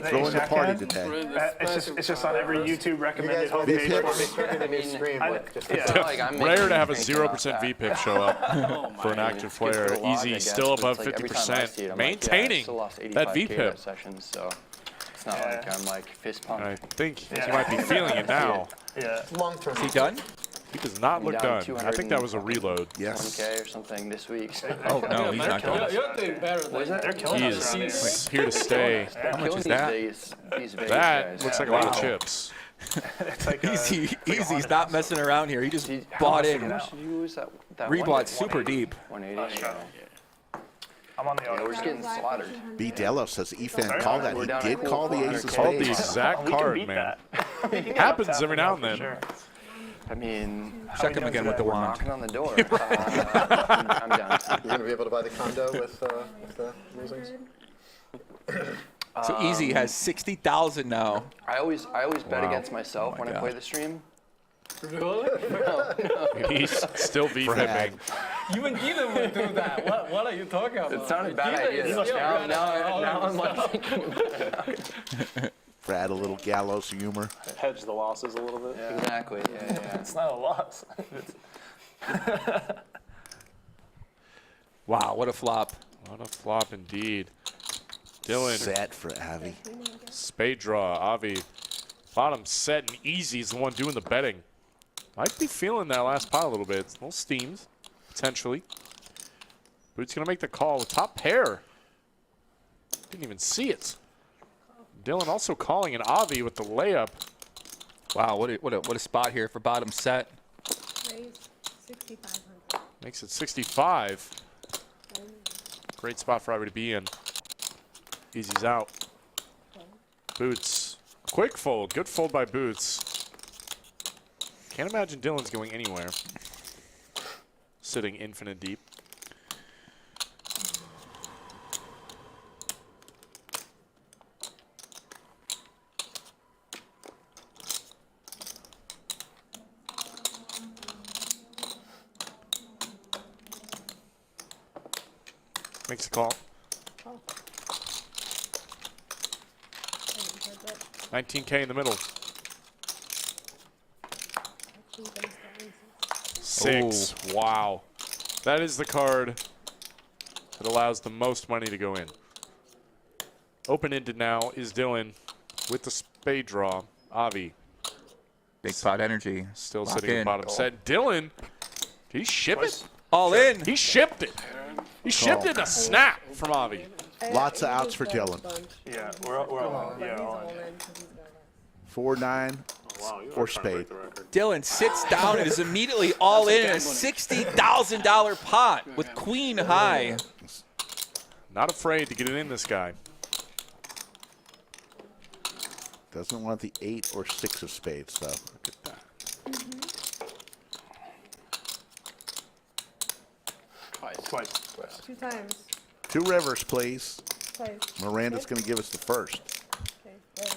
[SPEAKER 1] Throwing
[SPEAKER 7] Ace
[SPEAKER 1] the
[SPEAKER 7] Jack
[SPEAKER 1] party
[SPEAKER 7] hand,
[SPEAKER 1] today.
[SPEAKER 7] It's just on every YouTube
[SPEAKER 4] You
[SPEAKER 7] recommended
[SPEAKER 4] guys want
[SPEAKER 7] homepage
[SPEAKER 1] Big
[SPEAKER 7] for
[SPEAKER 1] hits?
[SPEAKER 7] me.
[SPEAKER 4] to make a stream
[SPEAKER 7] I-
[SPEAKER 4] with just
[SPEAKER 7] yeah.
[SPEAKER 5] It's not like I'm
[SPEAKER 2] Rare to have a
[SPEAKER 5] making anything
[SPEAKER 2] 0%
[SPEAKER 5] off that.
[SPEAKER 2] VPIP show up for an active
[SPEAKER 5] It's good for
[SPEAKER 2] player.
[SPEAKER 5] the log, I
[SPEAKER 2] Easy,
[SPEAKER 5] guess,
[SPEAKER 2] still
[SPEAKER 5] but
[SPEAKER 2] above
[SPEAKER 5] it's like every time I see
[SPEAKER 2] 50%.
[SPEAKER 5] it, I'm like, yeah, I
[SPEAKER 2] Maintaining
[SPEAKER 5] still lost
[SPEAKER 2] that
[SPEAKER 5] 85K
[SPEAKER 2] VPIP.
[SPEAKER 5] that session, so it's not
[SPEAKER 7] Yeah.
[SPEAKER 5] like I'm like fist
[SPEAKER 2] And I
[SPEAKER 5] pumping.
[SPEAKER 2] think he might be feeling it now.
[SPEAKER 7] Yeah.
[SPEAKER 4] long term.
[SPEAKER 3] Is he done?
[SPEAKER 2] He does not look
[SPEAKER 5] Down
[SPEAKER 2] done. I think that was a reload.
[SPEAKER 1] Yes.
[SPEAKER 5] 20K or something this week. So.
[SPEAKER 3] Oh, no, he's not done.
[SPEAKER 20] You're doing better than
[SPEAKER 7] They're killing
[SPEAKER 2] He
[SPEAKER 7] us around here.
[SPEAKER 2] is here to stay.
[SPEAKER 3] How much
[SPEAKER 5] Killing
[SPEAKER 3] is that?
[SPEAKER 5] these Vegas
[SPEAKER 2] That
[SPEAKER 5] guys.
[SPEAKER 2] looks like a lot of chips.
[SPEAKER 7] It's like
[SPEAKER 3] Easy's not messing around here. He just bought in.
[SPEAKER 5] How much did you lose that
[SPEAKER 3] Rebought super deep.
[SPEAKER 5] 180.
[SPEAKER 7] I'm on the
[SPEAKER 5] Yeah, we're just getting slaughtered.
[SPEAKER 1] B. Dello says Efan called that. He did call the ace of
[SPEAKER 10] Called the
[SPEAKER 1] spades.
[SPEAKER 10] exact card, man. Happens every now and then.
[SPEAKER 5] I mean,
[SPEAKER 3] check him again with the wand.
[SPEAKER 5] Knocking on the door. I'm done.
[SPEAKER 9] You're going to be able to buy the condo with the losings?
[SPEAKER 3] So Easy has 60,000 now.
[SPEAKER 5] I always bet against myself when I play the stream.
[SPEAKER 20] Really?
[SPEAKER 5] No.
[SPEAKER 10] He's still VPipping.
[SPEAKER 20] Even Gideon would do that. What are you talking about?
[SPEAKER 5] It's not a bad idea. Now I'm like thinking.
[SPEAKER 1] Brad, a little gallows humor.
[SPEAKER 10] Hedge the losses a little bit.
[SPEAKER 5] Yeah. Exactly. Yeah.
[SPEAKER 7] It's not a loss.
[SPEAKER 3] Wow, what a flop.
[SPEAKER 10] What a flop indeed. Dylan.
[SPEAKER 1] Set for Avi.
[SPEAKER 10] Spade draw. Avi. Bottom set and Easy is the one doing the betting. Might be feeling that last pot a little bit. It's a little steamed, potentially. Boots going to make the call with top pair. Didn't even see it. Dylan also calling an Avi with the layup.
[SPEAKER 3] Wow, what a spot here for bottom set.
[SPEAKER 17] Raise 6,500.
[SPEAKER 10] Makes it 65. Great spot for Avi to be in. Easy's out. Boots. Quick fold. Good fold by Boots. Can't imagine Dylan's going anywhere. Sitting infinite deep. Makes the call. 19K in the middle. 6.
[SPEAKER 3] Oh.
[SPEAKER 10] Wow. That is the card that allows the most money to go in. Open-ended now is Dylan with the spade draw. Avi.
[SPEAKER 3] Big pot energy.
[SPEAKER 10] Still
[SPEAKER 3] Lock
[SPEAKER 10] sitting in
[SPEAKER 3] in.
[SPEAKER 10] the bottom set. Dylan, did he ship it?
[SPEAKER 3] All in.
[SPEAKER 10] He shipped it. He shipped it in a snap from Avi.
[SPEAKER 1] Lots of outs for Dylan.
[SPEAKER 7] Yeah, we're all in. Yeah, all in.
[SPEAKER 1] 4-9 or spade.
[SPEAKER 3] Dylan sits down and is immediately all in a $60,000 pot with queen high.
[SPEAKER 10] Not afraid to get it in, this guy.
[SPEAKER 1] Doesn't want the 8 or 6 of spades, though. Look at that.
[SPEAKER 7] Twice.
[SPEAKER 17] 2 times.
[SPEAKER 1] 2 rivers, please.
[SPEAKER 17] Twice.
[SPEAKER 1] Miranda's going to give us the first.
[SPEAKER 17] Okay.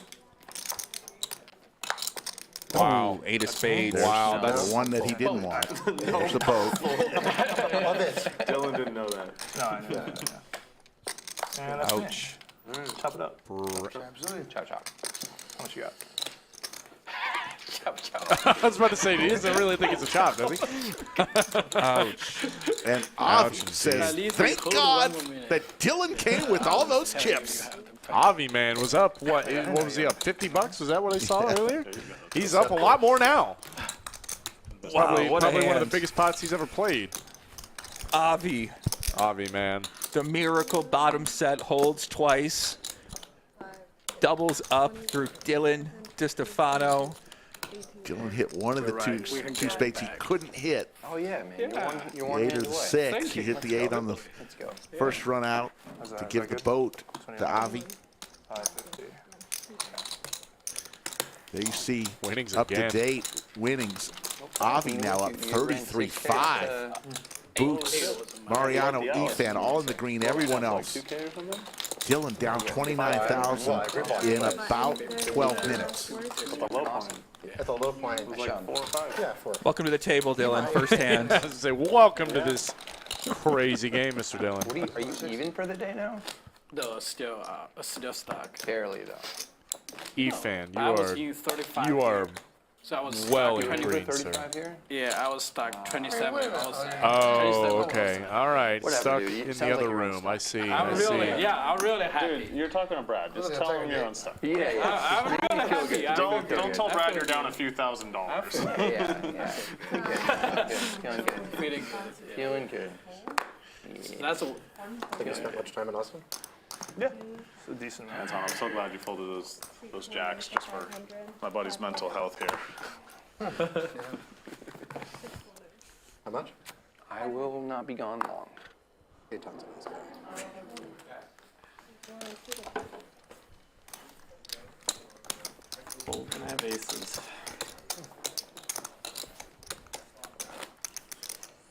[SPEAKER 10] Wow.
[SPEAKER 3] 8 of spades.
[SPEAKER 10] Wow, that's
[SPEAKER 1] the one that he didn't want. There's the boat.
[SPEAKER 9] Love it.
[SPEAKER 10] Dylan didn't know that.
[SPEAKER 7] No, I know. Yeah, that's
[SPEAKER 3] Ouch.
[SPEAKER 7] All right, chop it up.
[SPEAKER 5] Chop, chop.
[SPEAKER 7] How much you got?
[SPEAKER 5] Chop, chop.
[SPEAKER 10] I was about to say, he doesn't really think it's a chop, does he?
[SPEAKER 3] Ouch.
[SPEAKER 1] And Avi
[SPEAKER 10] Ouch,
[SPEAKER 1] says,
[SPEAKER 20] indeed.
[SPEAKER 1] thank God that Dylan came with all those chips.
[SPEAKER 10] Avi, man, was up, what was he up, 50 bucks? Was that what I saw earlier? He's up a lot more now. Probably
[SPEAKER 3] what a
[SPEAKER 10] one of the
[SPEAKER 3] hand.
[SPEAKER 10] biggest pots he's ever played.
[SPEAKER 3] Avi.
[SPEAKER 10] Avi, man.
[SPEAKER 3] The miracle bottom set holds twice. Doubles up through Dylan DiStefano.
[SPEAKER 1] Dylan hit one of the two spades he couldn't hit.
[SPEAKER 5] Oh yeah, man. You're
[SPEAKER 1] The
[SPEAKER 5] one
[SPEAKER 1] 8 or
[SPEAKER 5] hand
[SPEAKER 1] the
[SPEAKER 5] away.
[SPEAKER 1] 6. He hit the 8 on the
[SPEAKER 5] Let's go.
[SPEAKER 1] first run out to give the boat to Avi.
[SPEAKER 7] 550.
[SPEAKER 10] There you see winnings
[SPEAKER 1] Up
[SPEAKER 10] again.
[SPEAKER 1] to date winnings. Avi now up 33-5. Boots, Mariano, Efan, all in the green. Everyone else. Dylan down 29,000 in about 12 minutes.
[SPEAKER 9] At the low point.
[SPEAKER 10] It was like 4 or 5.
[SPEAKER 9] Yeah, 4.
[SPEAKER 3] Welcome to the table, Dylan. First hand.
[SPEAKER 10] I was gonna say, welcome to this crazy game, Mr. Dylan.
[SPEAKER 5] Are you even for the day now?
[SPEAKER 20] No, still stuck.
[SPEAKER 5] Barely though.
[SPEAKER 10] Efan,
[SPEAKER 20] I was in 35
[SPEAKER 10] you are
[SPEAKER 20] here. So I was
[SPEAKER 10] well
[SPEAKER 20] stuck
[SPEAKER 10] in
[SPEAKER 20] 20
[SPEAKER 10] green, sir.
[SPEAKER 5] 35 here?
[SPEAKER 20] Yeah, I was stuck 27. I was,
[SPEAKER 10] Oh, okay. All right.
[SPEAKER 5] Whatever,
[SPEAKER 10] Stuck
[SPEAKER 5] dude. You
[SPEAKER 10] in the
[SPEAKER 5] sound like
[SPEAKER 10] other
[SPEAKER 5] you're
[SPEAKER 10] room. I see.
[SPEAKER 20] I'm really happy.
[SPEAKER 10] Dude, you're talking to Brad. Just tell him you're unstuck.
[SPEAKER 5] Yeah.
[SPEAKER 20] I'm really happy.
[SPEAKER 10] Don't tell Brad you're down a few $1,000s.
[SPEAKER 5] Yeah. Feeling good.
[SPEAKER 20] Feeling good.
[SPEAKER 5] Feeling good.
[SPEAKER 20] That's a.
[SPEAKER 9] Have you spent much time in Austin?
[SPEAKER 7] Yeah, it's a decent
[SPEAKER 10] Yeah, Tom, I'm so glad you folded those jacks just for my buddy's mental health here.
[SPEAKER 9] How much?
[SPEAKER 5] I will not be gone long.
[SPEAKER 9] 8 times a nice guy.
[SPEAKER 7] Fold and I have aces.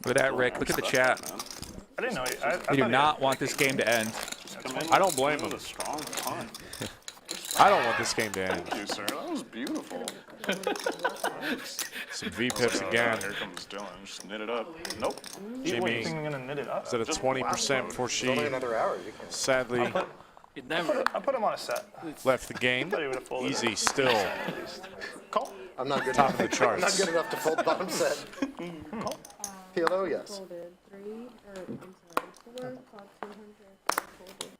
[SPEAKER 3] Look at that, Rick. Look at the chat.
[SPEAKER 7] I didn't know.
[SPEAKER 3] They do not want this game to end.
[SPEAKER 2] I don't blame him.
[SPEAKER 10] A strong punt.
[SPEAKER 2] I don't want this game to end.
[SPEAKER 10] Thank you, sir. That was beautiful.
[SPEAKER 2] Some V-pips again.
[SPEAKER 10] Here comes Dylan. Just knit it up. Nope.
[SPEAKER 2] Jamie
[SPEAKER 7] I'm gonna knit it up.
[SPEAKER 2] is at a 20% before she
[SPEAKER 9] Only another hour. You can.
[SPEAKER 2] sadly
[SPEAKER 7] I put him on a set.
[SPEAKER 2] left the game.
[SPEAKER 7] Thought he would have folded.
[SPEAKER 2] Easy still.
[SPEAKER 7] Call.
[SPEAKER 9] I'm not good
[SPEAKER 2] Top
[SPEAKER 9] enough.
[SPEAKER 2] of the charts.
[SPEAKER 9] I'm not good enough to fold bottom set. PLO, yes.
[SPEAKER 17] Folded 3, or I'm sorry, 4, called 200, folded.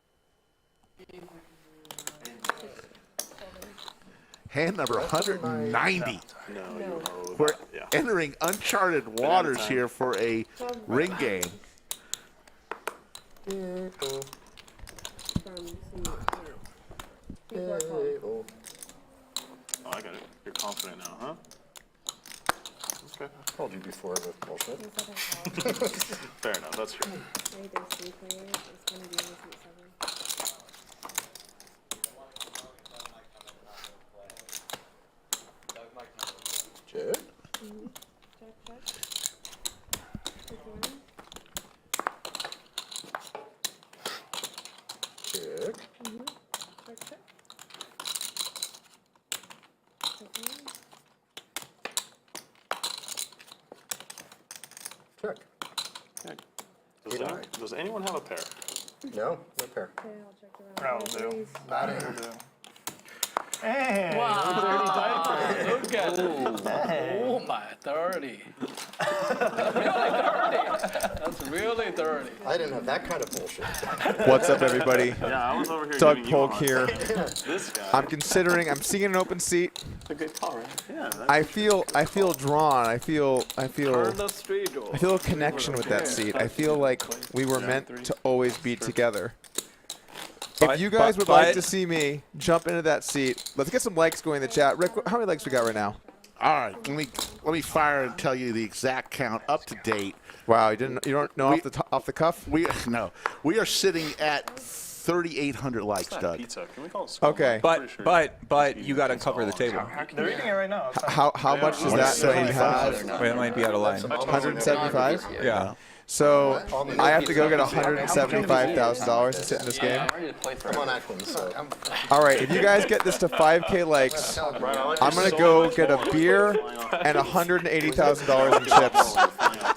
[SPEAKER 1] Hand number 190.
[SPEAKER 10] No.
[SPEAKER 1] We're entering uncharted waters here for a ring game.
[SPEAKER 10] Oh, I got it. You're confident now, huh? Okay.
[SPEAKER 9] I told you before with bullshit.
[SPEAKER 10] Fair enough. That's true.
[SPEAKER 9] Check. Check. Check.
[SPEAKER 10] Does anyone have a pair?
[SPEAKER 9] No, no pair.
[SPEAKER 7] That'll do.
[SPEAKER 9] That'll
[SPEAKER 7] do. Hey.
[SPEAKER 20] Wow. Look at it. Oh my, dirty. Really dirty. That's really dirty.
[SPEAKER 9] I didn't have that kind of bullshit.
[SPEAKER 18] What's up, everybody?
[SPEAKER 10] Yeah, I was over here
[SPEAKER 18] Doug
[SPEAKER 10] giving you
[SPEAKER 18] Polk
[SPEAKER 10] a
[SPEAKER 18] here.
[SPEAKER 10] This guy.
[SPEAKER 18] I'm seeing an open seat.
[SPEAKER 10] It's a good call, right? Yeah.
[SPEAKER 18] I feel drawn. I feel
[SPEAKER 20] Turn the street door.
[SPEAKER 18] I feel a connection with that seat. I feel like we were meant to always be together. If you guys would like to see me jump into that seat, let's get some likes going in the chat. Rick, how many likes we got right now?
[SPEAKER 1] All right, let me fire and tell you the exact count up to date.
[SPEAKER 18] Wow, you don't know off the cuff?
[SPEAKER 1] We are sitting at 3,800 likes, Doug.
[SPEAKER 10] Pizza. Can we call it school?
[SPEAKER 18] Okay.
[SPEAKER 3] But you got to cover the table.
[SPEAKER 7] They're eating it right now.
[SPEAKER 18] How much does that mean you have?
[SPEAKER 3] Wait, it might be out of line.
[SPEAKER 18] 175?
[SPEAKER 3] Yeah.
[SPEAKER 18] So I have to go get $175,000 to sit in this game.
[SPEAKER 9] I'm on Atkins, so.
[SPEAKER 18] All right, if you guys get this to 5K likes, I'm gonna go get a beer and $180,000 in chips.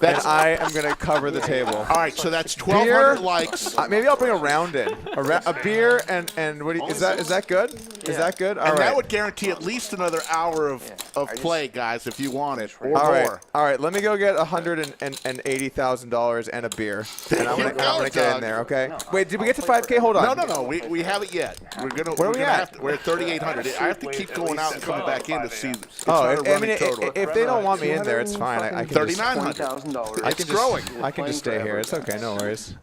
[SPEAKER 18] Then I am gonna cover the table.
[SPEAKER 1] All right, so that's 1,200 likes.
[SPEAKER 18] Maybe I'll bring a round in. A beer and what do you, is that good? Is that good? All
[SPEAKER 1] and
[SPEAKER 18] right.
[SPEAKER 1] that would guarantee at least another hour of play, guys, if you want it, or
[SPEAKER 18] All right.
[SPEAKER 1] more.
[SPEAKER 18] All right, let me go get $180,000 and a beer, and I'm gonna get in there. Okay. Wait, did we get to 5K? Hold on.
[SPEAKER 1] No. We haven't yet.
[SPEAKER 18] Where are we at?
[SPEAKER 1] We're at 3,800. I have to keep going out and coming back in to see.
[SPEAKER 18] If they don't want me in there, it's fine. I can
[SPEAKER 1] 3,900.
[SPEAKER 18] I can growing. I can just stay here. It's okay. No worries.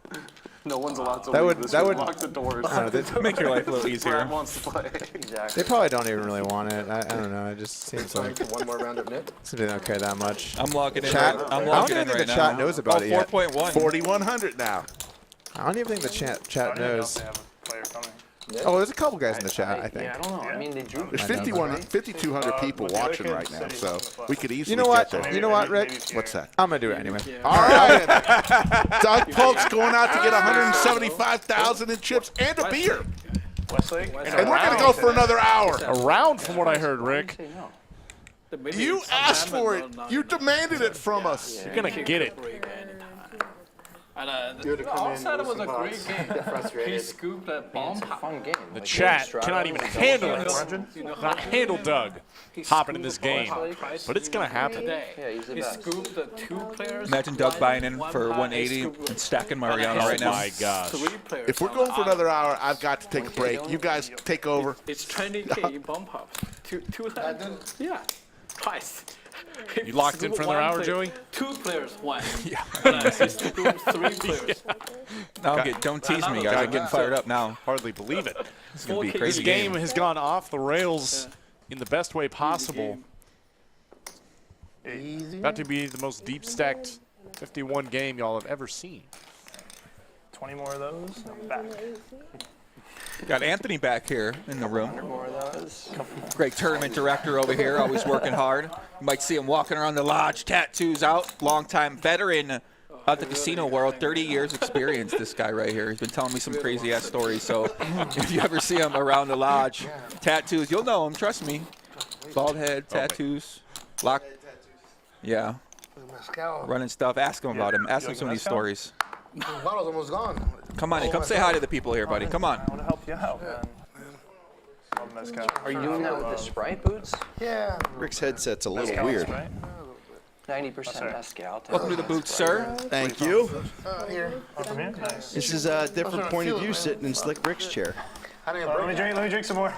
[SPEAKER 10] No one's allowed to
[SPEAKER 18] That
[SPEAKER 10] leave.
[SPEAKER 18] would-
[SPEAKER 10] This
[SPEAKER 18] that
[SPEAKER 10] would
[SPEAKER 18] would-
[SPEAKER 10] lock the doors.
[SPEAKER 18] I don't know,
[SPEAKER 3] Make your life a little easier.
[SPEAKER 10] Brad wants to play.
[SPEAKER 5] Exactly.
[SPEAKER 18] They probably don't even really want it. I don't know. It just seems like
[SPEAKER 9] One more round of nip.
[SPEAKER 18] it didn't care that much.
[SPEAKER 3] I'm logging in.
[SPEAKER 18] Chat.
[SPEAKER 3] I'm
[SPEAKER 18] I don't
[SPEAKER 3] logging
[SPEAKER 18] even
[SPEAKER 3] in
[SPEAKER 18] think
[SPEAKER 3] right
[SPEAKER 18] the chat
[SPEAKER 3] now.
[SPEAKER 18] knows about it yet.
[SPEAKER 3] 4.1.
[SPEAKER 1] 4,100 now.
[SPEAKER 18] I don't even think the chat knows.
[SPEAKER 7] They have a player coming.
[SPEAKER 18] Oh, there's a couple guys in the chat. I think.
[SPEAKER 5] Yeah, I don't know. I mean, they drew.
[SPEAKER 1] There's
[SPEAKER 18] I know.
[SPEAKER 1] 5,200 people watching right now, so we could easily
[SPEAKER 18] You know what?
[SPEAKER 1] get there.
[SPEAKER 18] You know what, Rick?
[SPEAKER 1] What's that?
[SPEAKER 18] I'm gonna do it anyway.
[SPEAKER 1] All right. Doug Polk's going out to get 175,000 in chips and a beer.
[SPEAKER 7] Westlake.
[SPEAKER 1] And we're going to go for another hour.
[SPEAKER 2] A round from what I heard, Rick.
[SPEAKER 1] You asked for it. You demanded it from us.
[SPEAKER 2] You're going to get it.
[SPEAKER 20] And
[SPEAKER 9] You had to come in
[SPEAKER 20] outside
[SPEAKER 9] with
[SPEAKER 20] was a
[SPEAKER 9] some
[SPEAKER 20] great
[SPEAKER 9] pots.
[SPEAKER 20] game. He
[SPEAKER 9] Frustrated.
[SPEAKER 20] scooped a bomb.
[SPEAKER 5] It's a fun game.
[SPEAKER 2] The
[SPEAKER 5] Like,
[SPEAKER 2] chat
[SPEAKER 5] straddles,
[SPEAKER 2] cannot even
[SPEAKER 5] double
[SPEAKER 2] handle it.
[SPEAKER 5] straddles.
[SPEAKER 2] Not handle Doug hopping in this game. But it's going to happen.
[SPEAKER 20] Today.
[SPEAKER 5] Yeah, he's the
[SPEAKER 20] He
[SPEAKER 5] best.
[SPEAKER 20] scooped the 2 players.
[SPEAKER 3] Imagine Doug buying in for 180 and stacking Mariano right now.
[SPEAKER 2] Oh my gosh.
[SPEAKER 20] 3 players.
[SPEAKER 1] If we're going for another hour, I've got to take a break. You guys take over.
[SPEAKER 20] It's 20K in bump up. Two times. Yeah, twice.
[SPEAKER 2] You locked in for another hour, Joey?
[SPEAKER 20] 2 players won.
[SPEAKER 3] Yeah.
[SPEAKER 20] But it's 3 players.
[SPEAKER 3] Now don't tease me, guys. I'm getting fired up now.
[SPEAKER 2] Hardly believe it.
[SPEAKER 3] It's going to be a
[SPEAKER 2] This
[SPEAKER 3] crazy
[SPEAKER 2] game has gone off the rails in the best way possible. About to be the most deep-stacked 51 game y'all have ever seen.
[SPEAKER 7] 20 more of those. I'm back.
[SPEAKER 3] Got Anthony back here in the room.
[SPEAKER 5] More of those.
[SPEAKER 3] Great tournament director over here, always working hard. You might see him walking around the lodge, tattoos out. Longtime veteran of the casino world, 30 years experience, this guy right here. He's been telling me some crazy-ass stories. So if you ever see him around the lodge, tattoos, you'll know him, trust me. Bald head, tattoos, lock. Yeah. Running stuff. Ask him about him. Ask him some of these stories.
[SPEAKER 4] The bottle's almost gone.
[SPEAKER 3] Come on in. Come say hi to the people here, buddy. Come on.
[SPEAKER 7] I want to help you out, man.
[SPEAKER 5] Are you doing that with the Sprite boots?
[SPEAKER 4] Yeah.
[SPEAKER 11] Rick's headset's a little weird.
[SPEAKER 5] 90% mezcal.
[SPEAKER 3] Welcome to the boots, sir.
[SPEAKER 11] Thank you.
[SPEAKER 4] Here.
[SPEAKER 11] This is a different point of view sitting in Slick Rick's chair.
[SPEAKER 7] Let me drink some more.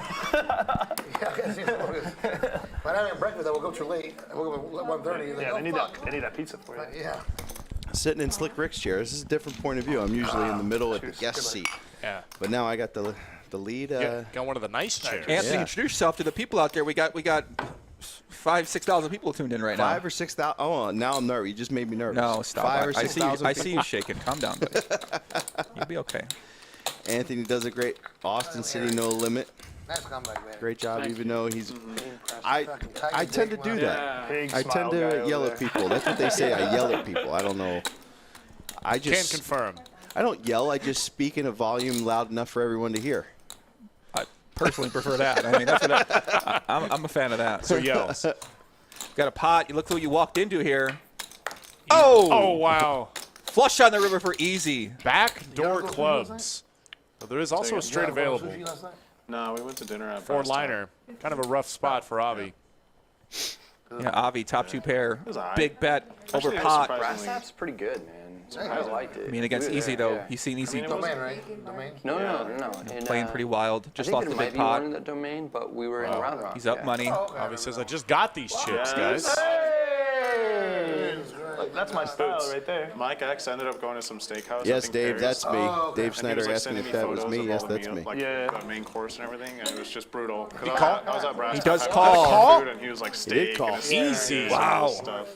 [SPEAKER 4] But having breakfast, I woke up too late. I woke up at 1:30.
[SPEAKER 7] Yeah,
[SPEAKER 4] Like,
[SPEAKER 7] they need that pizza for you.
[SPEAKER 4] Yeah.
[SPEAKER 11] Sitting in Slick Rick's chair. This is a different point of view. I'm usually in the middle at the guest seat.
[SPEAKER 2] Yeah.
[SPEAKER 11] But now I got the lead.
[SPEAKER 2] Got one of the nice chairs.
[SPEAKER 3] Anthony, introduce yourself to the people out there. We got 5,000-6,000 people tuned in right now.
[SPEAKER 11] 5,000 or 6,000. Oh, now I'm nervous. You just made me nervous.
[SPEAKER 3] No, stop.
[SPEAKER 11] 5,000 or 6,000.
[SPEAKER 3] I see you shaking. Calm down, buddy. You'll be okay.
[SPEAKER 11] Anthony does a great Austin City No Limit.
[SPEAKER 4] Nice comeback, man.
[SPEAKER 11] Great job, even though he's. I tend to do that.
[SPEAKER 7] Big
[SPEAKER 11] I tend
[SPEAKER 7] smile
[SPEAKER 11] to
[SPEAKER 7] guy
[SPEAKER 11] yell
[SPEAKER 7] over
[SPEAKER 11] at people. That's what they say. I yell at people. I don't know. I just
[SPEAKER 2] Can't confirm.
[SPEAKER 11] I don't yell. I just speak in a volume loud enough for everyone to hear.
[SPEAKER 3] I personally prefer that. I mean, that's what I'm a fan of that.
[SPEAKER 2] So yells.
[SPEAKER 3] Got a pot. You look who you walked into here.
[SPEAKER 2] Oh, wow.
[SPEAKER 3] Flush on the river for easy.
[SPEAKER 2] Backdoor clubs. So there is also a straight available.
[SPEAKER 10] No, we went to dinner at
[SPEAKER 2] Four-liner. Kind of a rough spot for Avi.
[SPEAKER 3] Yeah, Avi, top 2 pair.
[SPEAKER 10] was all right.
[SPEAKER 3] Big bet over
[SPEAKER 10] Actually,
[SPEAKER 3] pot.
[SPEAKER 5] Brass tap's pretty good, man. I liked it.
[SPEAKER 3] I mean, against
[SPEAKER 5] Good,
[SPEAKER 3] easy, though.
[SPEAKER 5] yeah.
[SPEAKER 3] He's seen easy
[SPEAKER 4] Domain, right? Domain?
[SPEAKER 5] No. And,
[SPEAKER 3] playing pretty wild. Just
[SPEAKER 5] I
[SPEAKER 3] lost
[SPEAKER 5] think
[SPEAKER 3] the
[SPEAKER 5] there
[SPEAKER 3] big
[SPEAKER 5] might
[SPEAKER 3] pot.
[SPEAKER 5] be one in the domain, but we were in Round Rock.
[SPEAKER 3] He's up money.
[SPEAKER 2] Avi says, I just got these chips, guys.
[SPEAKER 7] That's my style right there.
[SPEAKER 10] Mike X ended up going to some steakhouse.
[SPEAKER 11] Yes,
[SPEAKER 10] I think
[SPEAKER 11] Dave,
[SPEAKER 10] Paris.
[SPEAKER 11] that's me.
[SPEAKER 4] Oh,
[SPEAKER 11] Dave
[SPEAKER 10] And he
[SPEAKER 11] Snyder
[SPEAKER 10] was, like,
[SPEAKER 11] asking
[SPEAKER 10] sending
[SPEAKER 11] if that was
[SPEAKER 10] photos
[SPEAKER 11] me.
[SPEAKER 10] of
[SPEAKER 11] Yes,
[SPEAKER 10] all the
[SPEAKER 11] that's
[SPEAKER 10] meal-
[SPEAKER 11] me.
[SPEAKER 10] Like the main course and everything, and it was just brutal.
[SPEAKER 2] He called?
[SPEAKER 10] I was at Brass
[SPEAKER 3] He does
[SPEAKER 10] Tap.
[SPEAKER 3] call.
[SPEAKER 10] Food, and he was like
[SPEAKER 11] did
[SPEAKER 10] steak.
[SPEAKER 11] call.
[SPEAKER 10] And his
[SPEAKER 2] Easy.
[SPEAKER 10] and
[SPEAKER 2] Wow.
[SPEAKER 10] Stuff.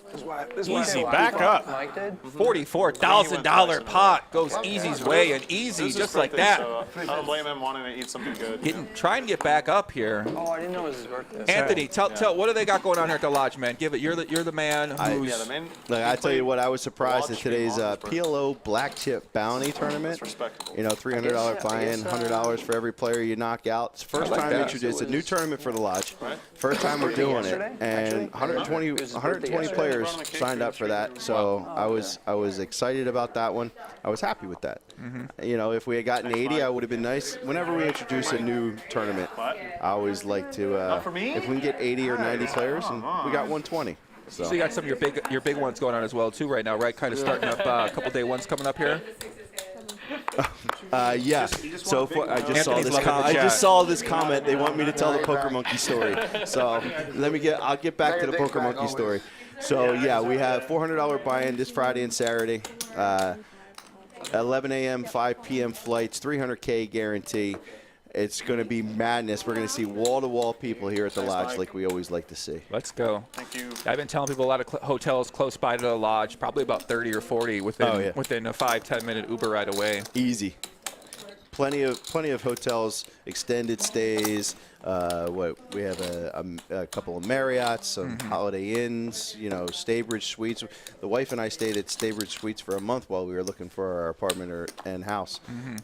[SPEAKER 2] Easy, back up.
[SPEAKER 5] Mike did?
[SPEAKER 3] $44,000 pot goes Easy's way, and Easy, just like that.
[SPEAKER 10] So I don't blame him wanting to eat something good.
[SPEAKER 3] Trying to get back up here.
[SPEAKER 5] Oh, I didn't know it was his birthday.
[SPEAKER 3] Anthony, tell what do they got going on here at the lodge, man? Give it. You're the man who's.
[SPEAKER 10] Yeah, the main.
[SPEAKER 11] Look, I tell you what, I was surprised at
[SPEAKER 10] Watch
[SPEAKER 11] today's
[SPEAKER 10] me on his birthday.
[SPEAKER 11] PLO Black Chip Bounty Tournament.
[SPEAKER 10] Respectable.
[SPEAKER 11] You know, $300 buy-in, $100 for every player you knock out. It's the first time
[SPEAKER 3] that.
[SPEAKER 11] introduced. It's a new tournament for the lodge.
[SPEAKER 10] Right.
[SPEAKER 11] First time we're doing it,
[SPEAKER 5] Yesterday,
[SPEAKER 11] and 120 players signed up for that. So I was excited about that one. I was happy with that. You know, if we had gotten 80, I would have been nice. Whenever we introduce a new tournament, I always like to. If we can get 80 or 90 players, and we got 120.
[SPEAKER 3] So you got some of your big ones going on as well too right now, right? Kind of starting up a couple day ones coming up here.
[SPEAKER 11] Yeah. So I just saw
[SPEAKER 3] Anthony's
[SPEAKER 11] this.
[SPEAKER 3] loving the
[SPEAKER 11] I
[SPEAKER 3] chat.
[SPEAKER 11] just saw this comment. They want me to tell the Poker Monkey story. So I'll get back to the Poker Monkey story. So yeah, we have $400 buy-in this Friday and Saturday. 11 a.m., 5 p.m. flights, $300K guarantee. It's going to be madness. We're going to see wall-to-wall people here at the lodge like we always like to see.
[SPEAKER 3] Let's go.
[SPEAKER 10] Thank you.
[SPEAKER 3] I've been telling people a lot of hotels close by to the lodge, probably about 30 or 40 within a 5-10 minute Uber ride away.
[SPEAKER 11] Easy. Plenty of hotels, extended stays. We have a couple of Marriotts, some Holiday Inns, you know, Staybridge Suites. The wife and I stayed at Staybridge Suites for a month while we were looking for our apartment and house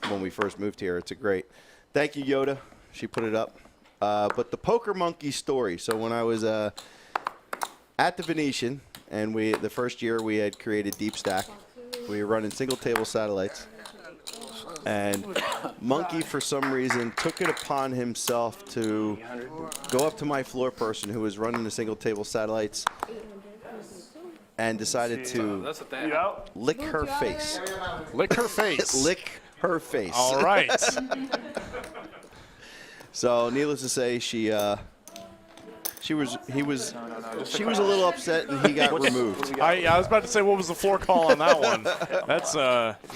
[SPEAKER 11] when we first moved here. It's a great. Thank you, Yoda. She put it up. But the Poker Monkey story. So when I was at the Venetian, and the first year we had created Deep Stack, we were running single table satellites. And Monkey, for some reason, took it upon himself to go up to my floor person who was running the single table satellites and decided to lick her face.
[SPEAKER 2] Lick her face.
[SPEAKER 11] Lick her face.
[SPEAKER 2] All right.
[SPEAKER 11] So, needless to say, she She was a little upset, and he got removed.
[SPEAKER 2] I was about to say, what was the floor call on that one? That's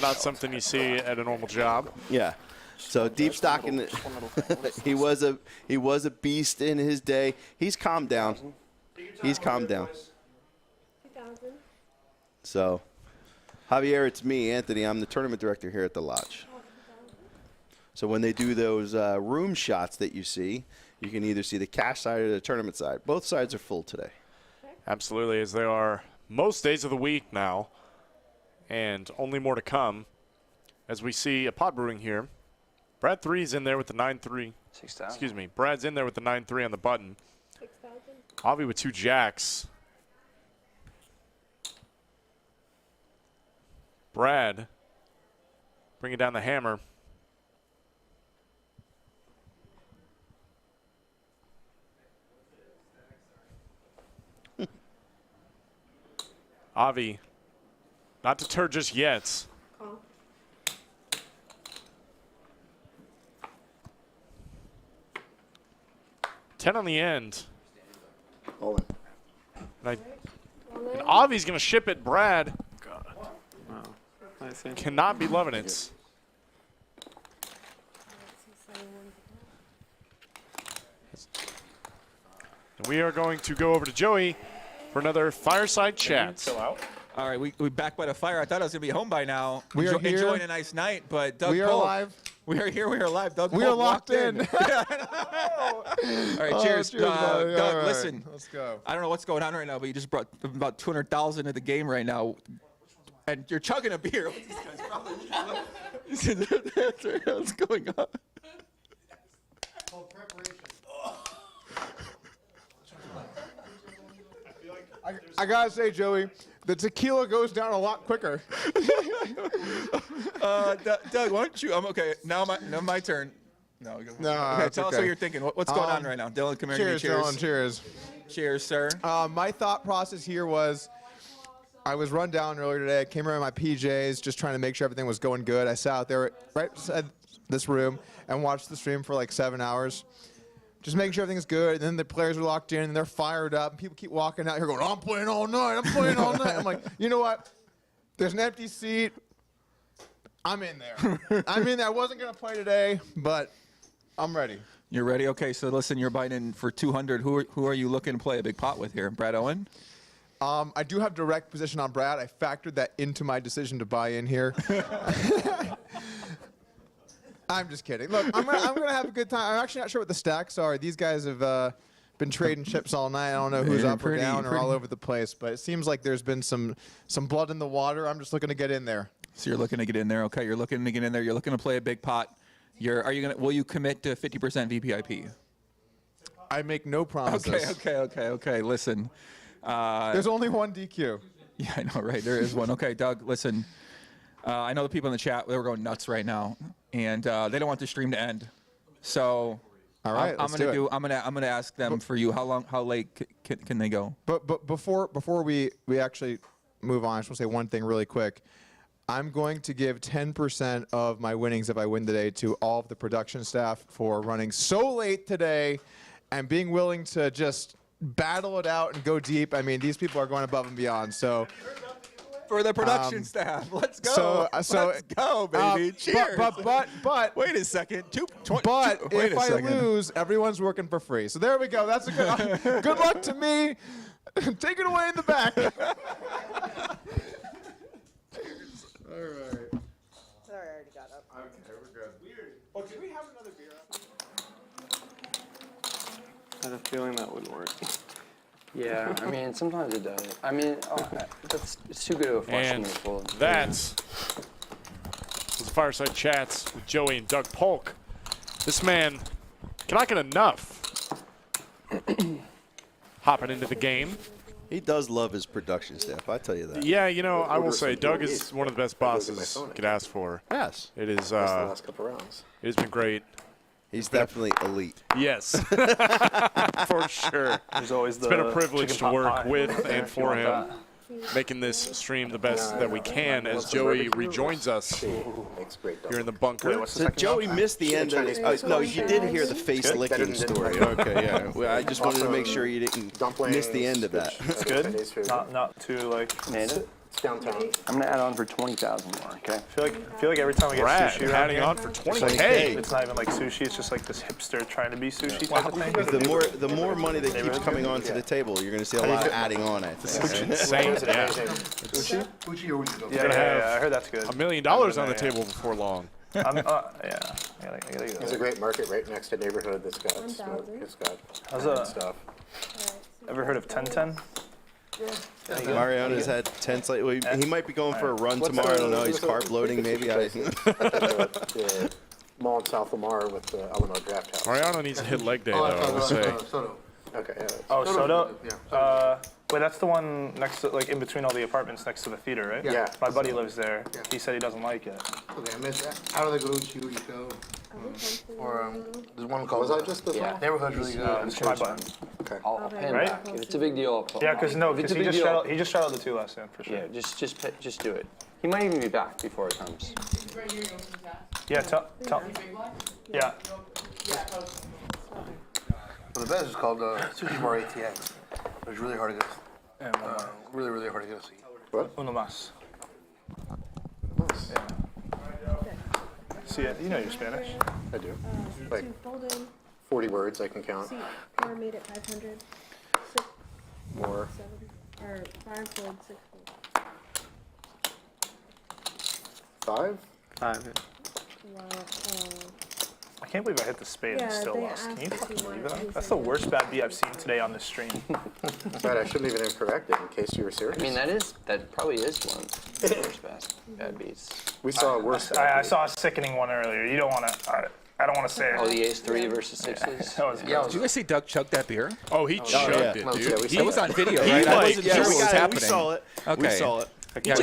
[SPEAKER 2] not something you see at a normal job.
[SPEAKER 11] Yeah. So deep stocking, he was a beast in his day. He's calmed down. He's calmed down. So, Javier, it's me, Anthony. I'm the tournament director here at the Lodge. So when they do those room shots that you see, you can either see the cash side or the tournament side. Both sides are full today.
[SPEAKER 2] Absolutely, as they are most days of the week now, and only more to come. As we see a pot brewing here. Brad 3's in there with the 9-3.
[SPEAKER 5] 6,000.
[SPEAKER 2] Excuse me. Brad's in there with the 9-3 on the button. 6,000. Avi with 2 jacks. Brad bringing down the hammer. Avi, not deterred just yet.
[SPEAKER 17] Call.
[SPEAKER 2] $10 on the end.
[SPEAKER 4] All in.
[SPEAKER 2] And Avi's going to ship it. Brad
[SPEAKER 16] Wow.
[SPEAKER 2] cannot be loving it. And we are going to go over to Joey for another fireside chat.
[SPEAKER 3] All right, we back by the fire. I thought I was going to be home by now.
[SPEAKER 18] We are here.
[SPEAKER 3] Enjoying a nice night, but Doug
[SPEAKER 18] We are
[SPEAKER 3] Polk,
[SPEAKER 18] live.
[SPEAKER 3] We are here. We are live. Doug
[SPEAKER 18] We
[SPEAKER 3] Polk
[SPEAKER 18] are locked
[SPEAKER 3] walked
[SPEAKER 18] in.
[SPEAKER 3] All right, cheers.
[SPEAKER 18] Cheers, buddy.
[SPEAKER 3] Doug,
[SPEAKER 18] All right,
[SPEAKER 3] listen.
[SPEAKER 18] Let's go.
[SPEAKER 3] I don't know what's going on right now, but you just brought about 200,000 to the game right now, and you're chugging a beer. What's going on?
[SPEAKER 18] I gotta say, Joey, the tequila goes down a lot quicker.
[SPEAKER 3] Doug, why don't you? I'm okay. Now my turn. No, go.
[SPEAKER 18] No,
[SPEAKER 3] okay, tell us
[SPEAKER 18] okay.
[SPEAKER 3] what you're thinking. What's going on right now? Dylan, come here.
[SPEAKER 18] Cheers,
[SPEAKER 3] Cheers.
[SPEAKER 18] Dylan. Cheers.
[SPEAKER 3] Cheers, sir.
[SPEAKER 18] My thought process here was I was run down earlier today. I came around in my PJs just trying to make sure everything was going good. I sat out there right beside this room and watched the stream for like 7 hours. Just making sure everything's good. And then the players are locked in and they're fired up. And people keep walking out here going, I'm playing all night. I'm playing all night. I'm like, you know what? There's an empty seat. I'm in there. I'm in there. I wasn't going to play today, but I'm ready.
[SPEAKER 3] You're ready? Okay, so listen, you're buying in for 200. Who are you looking to play a big pot with here? Brad Owen?
[SPEAKER 18] I do have direct position on Brad. I factored that into my decision to buy in here. I'm just kidding. Look, I'm gonna have a good time. I'm actually not sure what the stacks are. These guys have been trading chips all night. I don't know who's up or down or all over the place, but it seems like there's been some blood in the water. I'm just looking to get in there.
[SPEAKER 3] So you're looking to get in there. Okay, you're looking to get in there. You're looking to play a big pot. Will you commit to 50% VPIP?
[SPEAKER 18] I make no promises.
[SPEAKER 3] Okay. Listen.
[SPEAKER 18] There's only one DQ.
[SPEAKER 3] Yeah, I know, right? There is one. Okay, Doug, listen. I know the people in the chat, they were going nuts right now, and they don't want the stream to end. So,
[SPEAKER 18] all right,
[SPEAKER 3] I'm gonna ask them for you. How late can they go?
[SPEAKER 18] But before we actually move on, I just want to say one thing really quick. I'm going to give 10% of my winnings if I win today to all of the production staff for running so late today and being willing to just battle it out and go deep. I mean, these people are going above and beyond. So.
[SPEAKER 3] For the production staff, let's go. Let's go, baby. Cheers.
[SPEAKER 18] But
[SPEAKER 3] wait a second.
[SPEAKER 18] If I lose, everyone's working for free. So there we go. That's a good. Good luck to me. Take it away in the back. All right.
[SPEAKER 17] Sorry, I already got up.
[SPEAKER 18] Okay, we're good. Weird. Oh, do we have another beer?
[SPEAKER 16] I had a feeling that wouldn't work.
[SPEAKER 5] Yeah, I mean, sometimes it does. I mean, it's too good of a flush to full.
[SPEAKER 2] That's the Fireside Chats with Joey and Doug Polk. This man cannot get enough hopping into the game.
[SPEAKER 11] He does love his production staff, I tell you that.
[SPEAKER 2] Yeah, you know, I will say, Doug is one of the best bosses you could ask for.
[SPEAKER 11] Yes.
[SPEAKER 2] It is.
[SPEAKER 4] The last couple rounds.
[SPEAKER 2] It has been great.
[SPEAKER 11] He's definitely elite.
[SPEAKER 2] Yes, for sure.
[SPEAKER 10] There's always
[SPEAKER 2] it's been a privilege to work with and for him. making this stream the best that we can as Joey rejoins us here in the bunker.
[SPEAKER 11] So Joey missed the end of it. No, you did hear the face licking story. Okay, yeah. Well, I just wanted to make sure you didn't miss the end of that.
[SPEAKER 7] It's good. Not too like.
[SPEAKER 5] It's downtown. I'm gonna add on for 20,000 more. Okay.
[SPEAKER 7] I feel like every time we get
[SPEAKER 2] Brad,
[SPEAKER 7] sushi,
[SPEAKER 2] adding on for 20K.
[SPEAKER 7] It's not even like sushi. It's just like this hipster trying to be sushi type of thing.
[SPEAKER 11] The more money that keeps coming onto the table, you're going to see a lot of adding on. I think.
[SPEAKER 2] This is insane. Yeah.
[SPEAKER 4] Uchi or Uchi?
[SPEAKER 7] Yeah, I heard that's good.
[SPEAKER 2] $1 million on the table before long.
[SPEAKER 7] Yeah. I gotta
[SPEAKER 9] It's a great market right next to neighborhood that's got stuff.
[SPEAKER 7] Ever heard of 1010?
[SPEAKER 11] Mariano's had 10 slightly. He might be going for a run tomorrow. I don't know. He's carb loading maybe.
[SPEAKER 9] The mall in South Lamar with the Alamo Draft House.
[SPEAKER 2] Mariano needs a hit leg day, though, I will say.
[SPEAKER 9] Okay. Yeah,
[SPEAKER 7] Oh, Soto?
[SPEAKER 9] Yeah.
[SPEAKER 7] Wait, that's the one next to, like, in between all the apartments next to the theater, right?
[SPEAKER 9] Yeah.
[SPEAKER 7] My buddy lives there. He said he doesn't like it.
[SPEAKER 4] Okay, I missed that. How do they go to Uchi show? Or there's one called.
[SPEAKER 9] Was I just the
[SPEAKER 4] Neighborhood's really good.
[SPEAKER 7] It's my button.
[SPEAKER 9] Okay.
[SPEAKER 5] I'll pay him
[SPEAKER 7] Right?
[SPEAKER 5] back. If it's a big deal, I'll
[SPEAKER 7] Yeah, because
[SPEAKER 5] it's a
[SPEAKER 7] he
[SPEAKER 5] big
[SPEAKER 7] just
[SPEAKER 5] deal.
[SPEAKER 7] shut out the 2 last time for sure.
[SPEAKER 5] Yeah, just do it. He might even be back before it comes.
[SPEAKER 7] Yeah, tell. Yeah.
[SPEAKER 4] Well, the best is called Sushi Bar ATX. It was really hard to get. Really, really hard to get a seat.
[SPEAKER 9] What?
[SPEAKER 7] Uno más. Yeah. See, you know your Spanish.
[SPEAKER 9] I do. Like 40 words I can count.
[SPEAKER 17] Four made it 500. Six,
[SPEAKER 9] More.
[SPEAKER 17] 7, or 5 fold, 6 fold.
[SPEAKER 9] 5?
[SPEAKER 7] 5.
[SPEAKER 17] Wow.
[SPEAKER 7] I can't believe I hit the spade and
[SPEAKER 17] Yeah,
[SPEAKER 7] still
[SPEAKER 17] they
[SPEAKER 7] lost. Can you
[SPEAKER 17] asked if
[SPEAKER 7] fucking
[SPEAKER 17] you
[SPEAKER 7] believe
[SPEAKER 17] wanted
[SPEAKER 7] it?
[SPEAKER 17] to
[SPEAKER 7] That's
[SPEAKER 17] say
[SPEAKER 7] the worst bad beat I've seen today on this stream.
[SPEAKER 9] But I shouldn't even have corrected in case you were serious.
[SPEAKER 5] I mean, that probably is one of the worst bad beats.
[SPEAKER 9] We saw a worse.
[SPEAKER 7] I saw a sickening one earlier. You don't want to. I don't want to say it.
[SPEAKER 5] Oh, the ace 3 versus 6s.
[SPEAKER 3] Did you guys see Doug chug that beer?
[SPEAKER 2] Oh, he chugged it, dude.
[SPEAKER 3] It was on video, right? I wasn't sure what was happening.
[SPEAKER 11] We saw it.
[SPEAKER 3] Okay.
[SPEAKER 11] We saw it.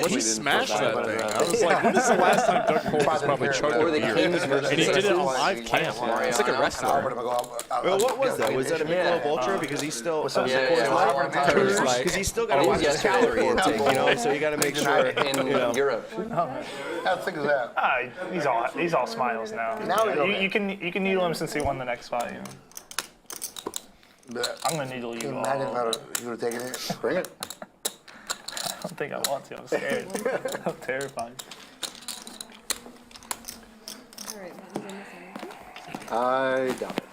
[SPEAKER 2] He smashed that thing. I was like, when is the last time Doug Cole probably chugged a beer? And he did it on live cam.
[SPEAKER 3] It's like a wrestler.
[SPEAKER 11] Well, what was that? Was that a Michelob Ultra? Because he's still because he's still got to watch his calorie intake, you know. So you got to make sure
[SPEAKER 5] In Europe.
[SPEAKER 4] How thick is that?
[SPEAKER 7] He's all smiles now. You can needle him since he won the next fight. You know? I'm gonna needle you.
[SPEAKER 4] Imagine if you would have taken it. Bring it.
[SPEAKER 7] I don't think I want to. I'm scared. I'm terrified.
[SPEAKER 9] I doubt it.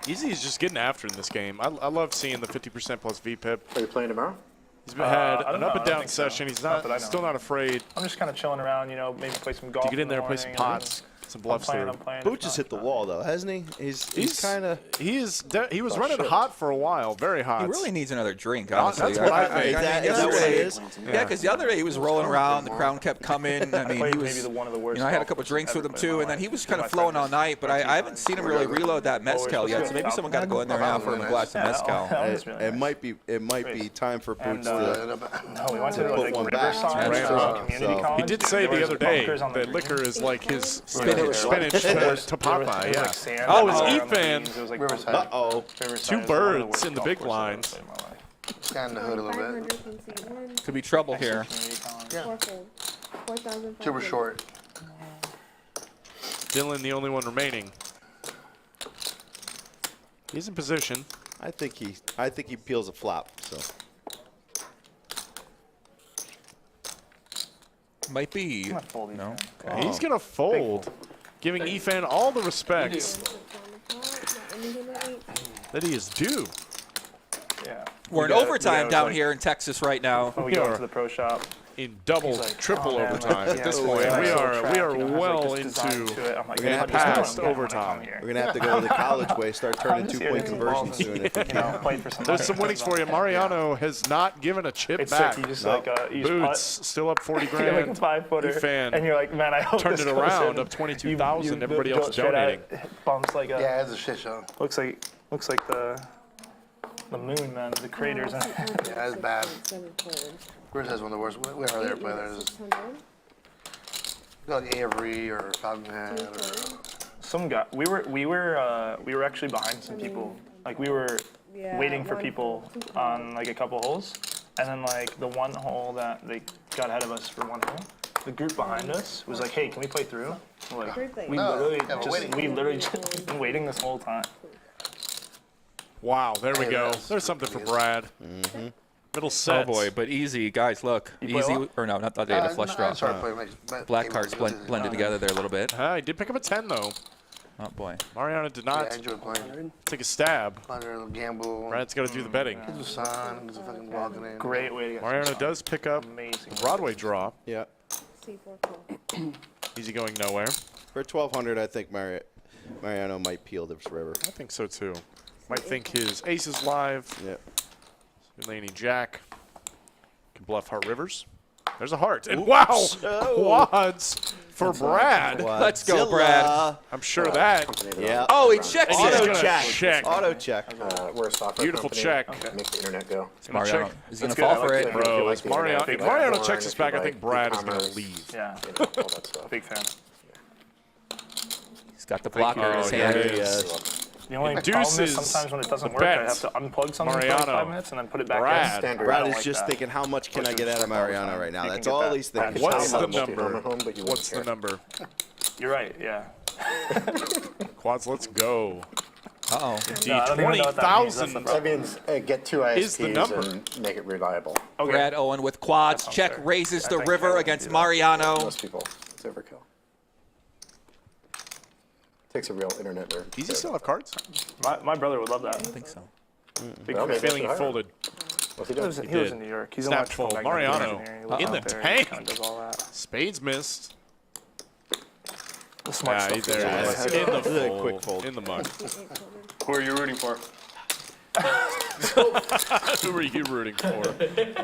[SPEAKER 2] Easy is just getting after in this game. I love seeing the 50% plus VPIP.
[SPEAKER 9] Are you playing tomorrow?
[SPEAKER 2] He's had an up and down session. He's still not afraid.
[SPEAKER 7] I'm just kind of chilling around, you know, maybe play some golf.
[SPEAKER 2] To get in there, play some pots, some bluffs through.
[SPEAKER 11] Booch has hit the wall though, hasn't he? He's kind of.
[SPEAKER 2] He was running hot for a while, very hot.
[SPEAKER 3] He really needs another drink, honestly.
[SPEAKER 2] That's what I think.
[SPEAKER 11] Is that what it is?
[SPEAKER 3] Yeah, because the other day he was rolling around, the crowd kept coming. I mean, he was.
[SPEAKER 7] Maybe one of the worst.
[SPEAKER 3] You know, I had a couple drinks with him too, and then he was kind of flowing all night. But I haven't seen him really reload that mezcal yet. So maybe someone got to go in there and offer him a glass of mezcal.
[SPEAKER 11] It might be time for Booch to.
[SPEAKER 7] No, we went to
[SPEAKER 11] put
[SPEAKER 7] like
[SPEAKER 11] one back.
[SPEAKER 7] Riverside Community College.
[SPEAKER 2] He did say the other day that liquor is like his spinach to Popeye. Yeah. Oh, it's Efan.
[SPEAKER 11] Uh-oh.
[SPEAKER 2] 2 birds in the big lines.
[SPEAKER 4] Stand in the hood a little bit.
[SPEAKER 3] Could be trouble here.
[SPEAKER 17] Yeah. 4,000.
[SPEAKER 4] Super short.
[SPEAKER 2] Dylan, the only one remaining. He's in position.
[SPEAKER 11] I think he peels a flop. So.
[SPEAKER 3] Might be. No.
[SPEAKER 2] Okay. He's gonna fold, giving Efan all the respect that he is due.
[SPEAKER 7] Yeah.
[SPEAKER 3] We're in overtime down here in Texas right now.
[SPEAKER 7] We go to the pro shop.
[SPEAKER 2] In double, triple overtime at this point. We are well into past overtime.
[SPEAKER 11] We're gonna have to go the college way, start turning 2-point conversions soon. If we can.
[SPEAKER 2] There's some winnings for you. Mariano has not given a chip back.
[SPEAKER 7] Sick. You just
[SPEAKER 2] Boots still up 40 grand.
[SPEAKER 7] Like a 5-footer,
[SPEAKER 2] Efan
[SPEAKER 7] and you're like, man, I hope
[SPEAKER 2] turned
[SPEAKER 7] this
[SPEAKER 2] it
[SPEAKER 7] goes
[SPEAKER 2] around
[SPEAKER 7] in.
[SPEAKER 2] up 22,000. Everybody
[SPEAKER 7] You
[SPEAKER 2] else is donating.
[SPEAKER 7] Bumps like a.
[SPEAKER 4] Yeah, it's a shit show.
[SPEAKER 7] Looks like the moon, man. The craters.
[SPEAKER 4] Yeah, it's bad. Bruce has one of the worst. We are there players. Like Avery or Fountainhead or
[SPEAKER 7] Some guy. We were actually behind some people. Like we were waiting for people on like a couple holes, And then like the one hole that they got ahead of us for one hole, the group behind us was like, "Hey, can we play through?" We're like, we literally just been waiting this whole time.
[SPEAKER 2] Wow, there we go. There's something for Brad. Middle set.
[SPEAKER 3] Oh boy, but easy, guys. Look, easy or no? Not that they had a flush draw. Black cards blended together there a little bit.
[SPEAKER 2] He did pick up a 10 though.
[SPEAKER 3] Oh boy.
[SPEAKER 2] Mariano did not take a stab.
[SPEAKER 4] Gamble.
[SPEAKER 2] Brad's got to do the betting.
[SPEAKER 7] Great way to get
[SPEAKER 2] Mariano does pick up the Broadway draw.
[SPEAKER 11] Yeah.
[SPEAKER 2] Easy going nowhere.
[SPEAKER 11] For 1,200, I think Mariano might peel this river.
[SPEAKER 2] I think so too. Might think his ace is live.
[SPEAKER 11] Yep.
[SPEAKER 2] Laney Jack can bluff heart rivers. There's a heart. And wow! Quads for Brad.
[SPEAKER 3] Let's go, Brad.
[SPEAKER 2] I'm sure that.
[SPEAKER 11] Yeah.
[SPEAKER 3] Oh, he checks
[SPEAKER 11] Auto
[SPEAKER 3] it.
[SPEAKER 11] check. Auto check.
[SPEAKER 9] We're a software
[SPEAKER 2] Beautiful
[SPEAKER 9] company.
[SPEAKER 2] check.
[SPEAKER 9] Make the internet go.
[SPEAKER 3] Mariano.
[SPEAKER 2] Check.
[SPEAKER 3] Is he going to fall for it?
[SPEAKER 2] Bro,
[SPEAKER 9] like
[SPEAKER 2] if Mariano checks us back, I think Brad is going to
[SPEAKER 9] e-commerce,
[SPEAKER 2] leave.
[SPEAKER 7] Yeah,
[SPEAKER 9] all that stuff.
[SPEAKER 7] big fan.
[SPEAKER 3] He's got the blocker in his
[SPEAKER 2] Here it
[SPEAKER 3] hand.
[SPEAKER 2] is.
[SPEAKER 7] The only problem is sometimes when it doesn't work, I have to unplug something for like 5 minutes and then put it back in.
[SPEAKER 11] Brad is just thinking, how much can I get out of Mariano right now? That's all he's thinking.
[SPEAKER 2] What's the number? What's the number?
[SPEAKER 7] You're right, yeah.
[SPEAKER 2] Quads, let's go.
[SPEAKER 3] Uh-oh.
[SPEAKER 2] Indeed, 20,000
[SPEAKER 9] That means get 2
[SPEAKER 2] is the number.
[SPEAKER 9] ISPs and make it reliable.
[SPEAKER 3] Brad Owen with quads. Check raises the river against Mariano.
[SPEAKER 9] Most people, it's overkill. Takes a real internet nerd.
[SPEAKER 2] Does he still have cards?
[SPEAKER 7] My brother would love that.
[SPEAKER 3] I don't think so.
[SPEAKER 2] Big feeling he folded.
[SPEAKER 9] What's he
[SPEAKER 7] He
[SPEAKER 9] doing?
[SPEAKER 7] lives in New York. He's
[SPEAKER 2] Snapped fold. Mariano in the tank.
[SPEAKER 7] Does all that.
[SPEAKER 2] Spades missed.
[SPEAKER 7] The smart stuff.
[SPEAKER 2] There it is. In the
[SPEAKER 11] This is a
[SPEAKER 2] fold.
[SPEAKER 11] quick fold.
[SPEAKER 2] In the mug.
[SPEAKER 10] Who are you rooting for?
[SPEAKER 2] Who are you rooting for?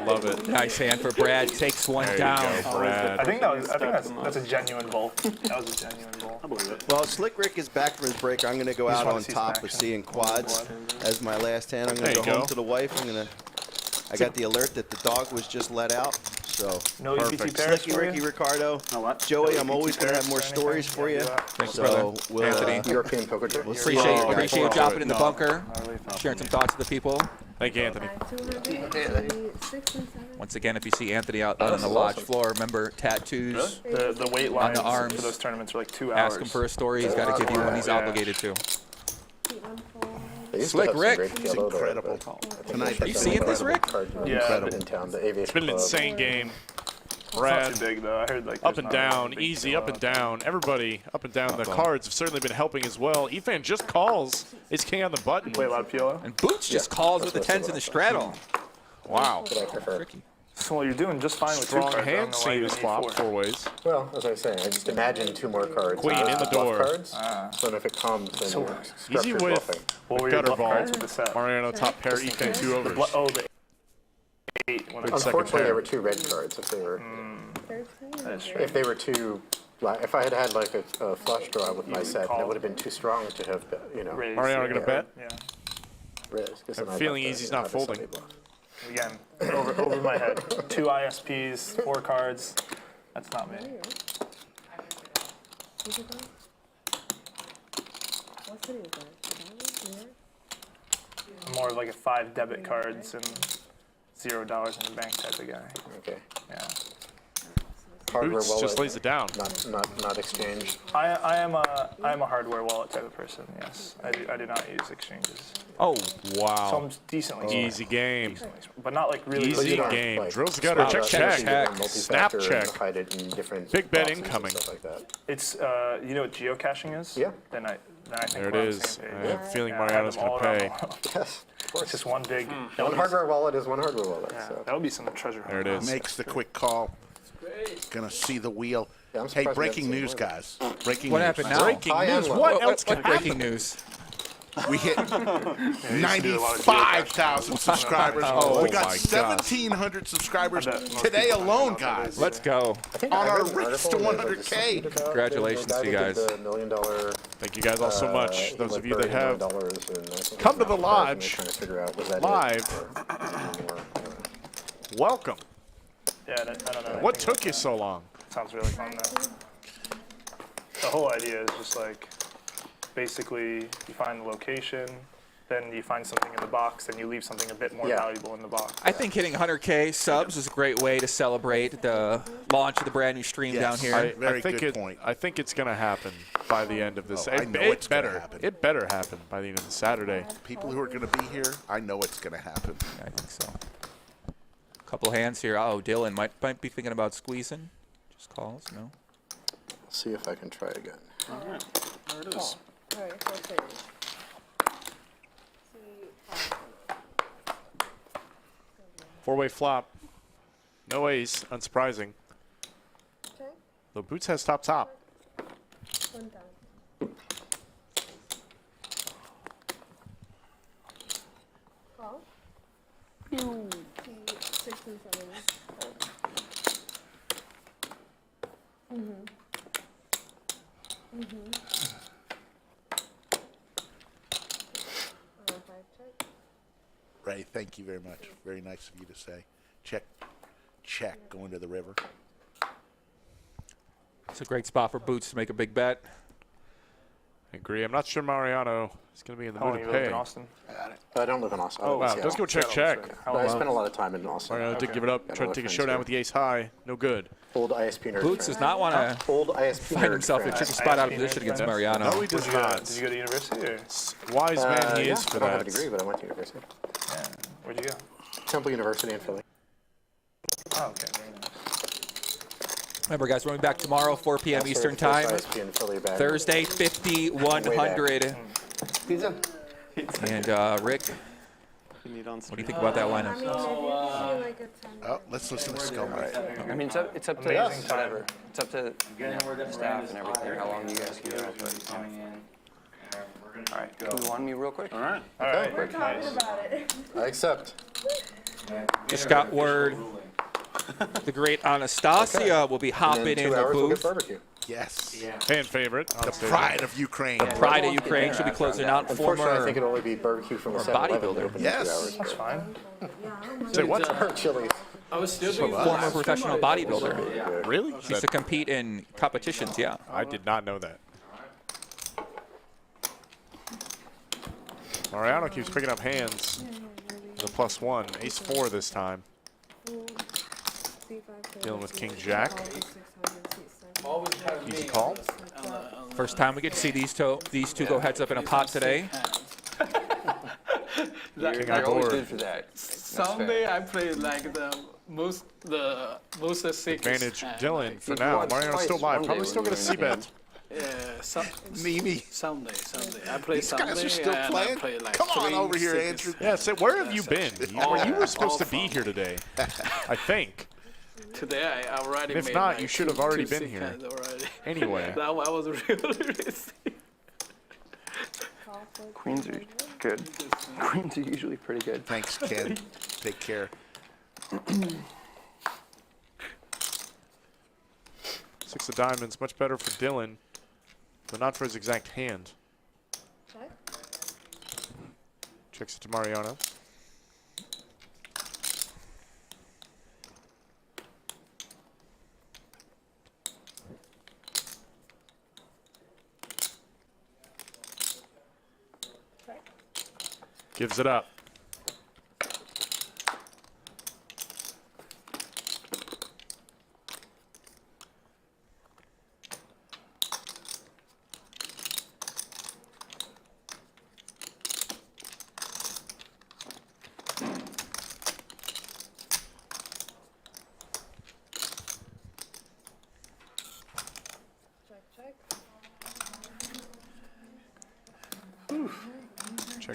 [SPEAKER 2] Love it.
[SPEAKER 3] Nice hand for Brad. Takes one
[SPEAKER 2] There you
[SPEAKER 3] down.
[SPEAKER 2] go, Brad.
[SPEAKER 7] I think that's a genuine bowl. That was a genuine bowl.
[SPEAKER 10] I believe it.
[SPEAKER 11] Well, Slick Rick is back from his break. I'm going to go out on top with seeing quads as my last hand. I'm going to go home to the wife. I got the alert that the dog was just let out. So,
[SPEAKER 7] No EBT pairs
[SPEAKER 11] Slicky
[SPEAKER 7] for
[SPEAKER 11] Ricky
[SPEAKER 7] you?
[SPEAKER 11] Ricardo.
[SPEAKER 10] No what?
[SPEAKER 11] Joey, I'm always going to have more stories for you.
[SPEAKER 3] Thanks,
[SPEAKER 11] So,
[SPEAKER 3] brother.
[SPEAKER 11] we'll,
[SPEAKER 3] Anthony.
[SPEAKER 9] European poker tour.
[SPEAKER 11] We'll see
[SPEAKER 3] Appreciate you dropping in the
[SPEAKER 2] No.
[SPEAKER 3] bunker, sharing some thoughts with the people.
[SPEAKER 2] Thank you, Anthony.
[SPEAKER 17] 6 and 7.
[SPEAKER 3] Once again, if you see Anthony out on the lodge floor, remember tattoos.
[SPEAKER 7] The weight
[SPEAKER 3] On
[SPEAKER 7] lines
[SPEAKER 3] the arms.
[SPEAKER 7] for those tournaments are like 2 hours.
[SPEAKER 3] Ask him for a story. He's got to give you one he's obligated to.
[SPEAKER 9] They used to
[SPEAKER 3] Slick
[SPEAKER 9] have some
[SPEAKER 3] Rick.
[SPEAKER 9] great
[SPEAKER 11] He's
[SPEAKER 9] PLO there,
[SPEAKER 11] incredible.
[SPEAKER 9] but
[SPEAKER 11] Tonight,
[SPEAKER 3] You seeing this, Rick?
[SPEAKER 7] Yeah.
[SPEAKER 9] In town, the aviation
[SPEAKER 2] It's been an
[SPEAKER 9] club.
[SPEAKER 2] insane game.
[SPEAKER 7] It's not
[SPEAKER 2] Brad,
[SPEAKER 7] too big though. I heard like
[SPEAKER 2] up
[SPEAKER 7] there's
[SPEAKER 2] and
[SPEAKER 7] not
[SPEAKER 2] down,
[SPEAKER 7] a big
[SPEAKER 2] easy,
[SPEAKER 7] deal.
[SPEAKER 2] up and down. Everybody up and down. The cards have certainly been helping as well. Efan just calls. Ace King on the button.
[SPEAKER 7] Play a lot of PLO.
[SPEAKER 3] And Boots just calls with the 10s in the straddle.
[SPEAKER 2] Wow.
[SPEAKER 9] But I prefer.
[SPEAKER 3] Tricky.
[SPEAKER 7] So you're doing just fine with
[SPEAKER 2] Strong
[SPEAKER 7] 2 cards. I don't
[SPEAKER 2] hand
[SPEAKER 7] know why
[SPEAKER 2] seeing
[SPEAKER 7] you
[SPEAKER 2] this
[SPEAKER 7] need
[SPEAKER 2] flop
[SPEAKER 7] 4.
[SPEAKER 2] 4 ways.
[SPEAKER 9] Well, as I was saying, I just imagine 2 more cards.
[SPEAKER 2] Queen in the
[SPEAKER 9] Bluff
[SPEAKER 2] door.
[SPEAKER 9] Cards. So if it comes, then
[SPEAKER 7] So
[SPEAKER 9] you're
[SPEAKER 2] Easy
[SPEAKER 9] structured
[SPEAKER 2] with
[SPEAKER 9] bluffing.
[SPEAKER 7] What were your
[SPEAKER 2] gutter
[SPEAKER 7] bluff
[SPEAKER 2] ball.
[SPEAKER 7] cards with the set?
[SPEAKER 2] Mariano top pair, Efan 2 overs.
[SPEAKER 7] The 8. When
[SPEAKER 2] Good
[SPEAKER 7] it's
[SPEAKER 2] second
[SPEAKER 9] Unfortunately,
[SPEAKER 2] pair.
[SPEAKER 9] there were 2 red cards. If they were too, if I had had like a flush draw with my set, that would have been too strong to have,
[SPEAKER 7] raised,
[SPEAKER 2] Mariano gonna bet?
[SPEAKER 7] Yeah.
[SPEAKER 9] risk.
[SPEAKER 2] I'm feeling Easy's not folding.
[SPEAKER 7] Again, over my head. 2 ISPs, 4 cards. That's not me. I'm more of like a 5 debit cards and $0 in the bank type of guy.
[SPEAKER 9] Okay.
[SPEAKER 7] Yeah.
[SPEAKER 9] Hardware
[SPEAKER 2] Boots
[SPEAKER 9] wallet,
[SPEAKER 2] just lays it down.
[SPEAKER 9] Not exchange.
[SPEAKER 7] I am a hardware wallet type of person. Yes, I do not use exchanges.
[SPEAKER 2] Oh
[SPEAKER 7] So
[SPEAKER 2] wow!
[SPEAKER 7] I'm decently
[SPEAKER 2] Easy game.
[SPEAKER 7] but not like really.
[SPEAKER 2] Easy game. Drills gutter. Check. Snap check.
[SPEAKER 9] Hide it in different
[SPEAKER 2] Big bet
[SPEAKER 9] boxes and
[SPEAKER 2] incoming.
[SPEAKER 9] stuff like that.
[SPEAKER 7] It's you know what geocaching is?
[SPEAKER 9] Yeah.
[SPEAKER 7] Then I think
[SPEAKER 2] There it
[SPEAKER 7] we're on the
[SPEAKER 2] is.
[SPEAKER 7] same page.
[SPEAKER 2] I have a feeling
[SPEAKER 7] Yeah, I have
[SPEAKER 2] Mariano's
[SPEAKER 7] them all
[SPEAKER 2] gonna
[SPEAKER 7] around
[SPEAKER 2] pay.
[SPEAKER 7] the world.
[SPEAKER 9] Yes, of course.
[SPEAKER 7] It's just one big.
[SPEAKER 9] One hardware wallet is one hardware wallet.
[SPEAKER 7] Yeah,
[SPEAKER 9] So.
[SPEAKER 7] that would be some treasure hunt.
[SPEAKER 2] There it is.
[SPEAKER 1] Makes the quick call. Gonna see the wheel.
[SPEAKER 9] Yeah, I'm
[SPEAKER 1] Hey,
[SPEAKER 9] surprised we
[SPEAKER 1] breaking
[SPEAKER 9] haven't
[SPEAKER 1] news,
[SPEAKER 9] seen
[SPEAKER 1] guys. Breaking
[SPEAKER 3] What
[SPEAKER 1] news.
[SPEAKER 3] happened now?
[SPEAKER 2] Breaking
[SPEAKER 9] High
[SPEAKER 2] news.
[SPEAKER 9] and
[SPEAKER 2] What
[SPEAKER 9] low.
[SPEAKER 2] else can
[SPEAKER 3] Breaking
[SPEAKER 2] happen?
[SPEAKER 3] news.
[SPEAKER 1] We hit
[SPEAKER 7] used to do a lot of
[SPEAKER 1] 95,000 subscribers.
[SPEAKER 2] Oh
[SPEAKER 1] we got
[SPEAKER 2] my gosh.
[SPEAKER 1] 1,700 subscribers today alone, guys.
[SPEAKER 3] Let's go.
[SPEAKER 9] I think
[SPEAKER 1] On
[SPEAKER 9] I
[SPEAKER 1] our
[SPEAKER 9] read an
[SPEAKER 1] race to
[SPEAKER 9] article that was
[SPEAKER 1] 100K.
[SPEAKER 9] about
[SPEAKER 3] Congratulations
[SPEAKER 9] the guy
[SPEAKER 3] to you
[SPEAKER 9] that did
[SPEAKER 3] guys.
[SPEAKER 9] the $1 million.
[SPEAKER 2] Thank you guys all so much. Those of you that have
[SPEAKER 9] have
[SPEAKER 2] come to the lodge
[SPEAKER 9] trying to figure out, was that
[SPEAKER 2] live.
[SPEAKER 9] it? Or,
[SPEAKER 2] Welcome.
[SPEAKER 7] Yeah, I don't know.
[SPEAKER 2] What took you so long?
[SPEAKER 7] Sounds really fun though. The whole idea is just like, basically, you find the location, then you find something in the box, and you leave something a bit more valuable in the box.
[SPEAKER 3] I think hitting 100K subs is a great way to celebrate the launch of the brand new stream down here.
[SPEAKER 2] I think it's going to happen by the end of this.
[SPEAKER 1] I know it's
[SPEAKER 2] better
[SPEAKER 1] gonna happen.
[SPEAKER 2] It better happen by the end of the Saturday.
[SPEAKER 1] People who are going to be here, I know it's going to happen.
[SPEAKER 3] I think so. Couple hands here. Oh, Dylan might be thinking about squeezing. Just calls, no?
[SPEAKER 9] See if I can try again.
[SPEAKER 10] All right, there it is.
[SPEAKER 17] All right, that's it.
[SPEAKER 2] Four-way flop. No ace, unsurprising.
[SPEAKER 17] Okay.
[SPEAKER 2] The boots has top.
[SPEAKER 17] One down. Call. 6 and 7.
[SPEAKER 1] Ray, thank you very much. Very nice of you to say. Check, going to the river.
[SPEAKER 3] It's a great spot for boots to make a big bet.
[SPEAKER 2] I agree. I'm not sure Mariano is going to be in the mood to
[SPEAKER 7] You live
[SPEAKER 2] pay.
[SPEAKER 7] in Austin?
[SPEAKER 9] I don't live in Austin.
[SPEAKER 2] Oh, wow. Just go check.
[SPEAKER 9] I spent a lot of time in Austin.
[SPEAKER 2] Mariano did give it up.
[SPEAKER 9] Got
[SPEAKER 2] Tried to
[SPEAKER 9] other
[SPEAKER 2] take a
[SPEAKER 9] friends
[SPEAKER 2] showdown
[SPEAKER 9] here.
[SPEAKER 2] with the ace high. No good.
[SPEAKER 9] Old ISP nerd.
[SPEAKER 3] Boots does not want to
[SPEAKER 9] Old ISP
[SPEAKER 3] find
[SPEAKER 9] nerd
[SPEAKER 3] himself in a
[SPEAKER 9] friend.
[SPEAKER 3] tricky spot out of position against Mariano.
[SPEAKER 2] No, he does not.
[SPEAKER 7] Did you go to university? Or?
[SPEAKER 2] Wise man he is
[SPEAKER 9] Yeah,
[SPEAKER 2] for
[SPEAKER 9] I don't have a
[SPEAKER 2] that.
[SPEAKER 9] degree, but I went to university.
[SPEAKER 7] Yeah. Where'd you go?
[SPEAKER 9] Temple University in Philly.
[SPEAKER 7] Oh, okay. Very nice.
[SPEAKER 3] Remember, guys, we're going back tomorrow, 4 p.m.
[SPEAKER 9] That's
[SPEAKER 3] Eastern
[SPEAKER 9] sort of
[SPEAKER 3] time.
[SPEAKER 9] the first ISP in Philly back.
[SPEAKER 3] Thursday, 5,100.
[SPEAKER 4] Pizza.
[SPEAKER 3] And Rick, what do you think about that lineup?
[SPEAKER 1] Oh, let's listen to Skull.
[SPEAKER 5] I mean, it's up to us, whatever. It's up to the staff and everything, how long you guys keep it. But, all right, who won me real quick?
[SPEAKER 10] All right.
[SPEAKER 1] Okay.
[SPEAKER 5] Quick.
[SPEAKER 9] I accept.
[SPEAKER 3] Just got word. The great Anastasia will be hopping
[SPEAKER 9] And then
[SPEAKER 3] in
[SPEAKER 9] 2
[SPEAKER 3] the
[SPEAKER 9] hours we'll get
[SPEAKER 3] booth.
[SPEAKER 9] barbecue.
[SPEAKER 1] Yes.
[SPEAKER 2] Fan favorite.
[SPEAKER 1] The pride of Ukraine.
[SPEAKER 3] Pride of Ukraine should be closing out.
[SPEAKER 9] Unfortunately, I
[SPEAKER 3] Former
[SPEAKER 9] think it'll only be barbecue from the 7-Eleven.
[SPEAKER 3] bodybuilder.
[SPEAKER 1] Yes.
[SPEAKER 7] That's fine.
[SPEAKER 2] Say what?
[SPEAKER 9] Or Chili's.
[SPEAKER 20] I was still doing
[SPEAKER 3] former professional bodybuilder.
[SPEAKER 2] Really?
[SPEAKER 3] She used to compete in competitions, yeah.
[SPEAKER 2] I did not know that. Mariano keeps picking up hands. The +1. Ace-4 this time. Dealing with King Jack. Easy call.
[SPEAKER 3] First time we get to see these two go heads up in a pot today.
[SPEAKER 5] You're always good for that.
[SPEAKER 20] Someday I play like the most secret.
[SPEAKER 2] Advantage
[SPEAKER 20] hand,
[SPEAKER 2] Dylan
[SPEAKER 20] like,
[SPEAKER 2] for now. Mariano's still live. Probably still going to C-bet.
[SPEAKER 20] Yeah,
[SPEAKER 1] Mimi.
[SPEAKER 20] Someday. I play
[SPEAKER 1] These
[SPEAKER 20] someday.
[SPEAKER 1] guys are still
[SPEAKER 20] and
[SPEAKER 1] playing?
[SPEAKER 20] I play like
[SPEAKER 1] Come on
[SPEAKER 20] 3
[SPEAKER 1] over here,
[SPEAKER 20] secrets.
[SPEAKER 1] Andrew.
[SPEAKER 2] Yeah, so where have you been? You were supposed to be here today, I think.
[SPEAKER 20] Today I already
[SPEAKER 2] If
[SPEAKER 20] made
[SPEAKER 2] not,
[SPEAKER 20] like
[SPEAKER 2] you should have already
[SPEAKER 20] 2
[SPEAKER 2] been here.
[SPEAKER 20] seconds already.
[SPEAKER 2] Anyway.
[SPEAKER 20] That one I was really risky.
[SPEAKER 5] Queens are good. Queens are usually pretty good.
[SPEAKER 1] Thanks, Ken. Take care.
[SPEAKER 2] 6 of diamonds, much better for Dylan, but not for his exact hand. Checks it to Mariano. Gives it up.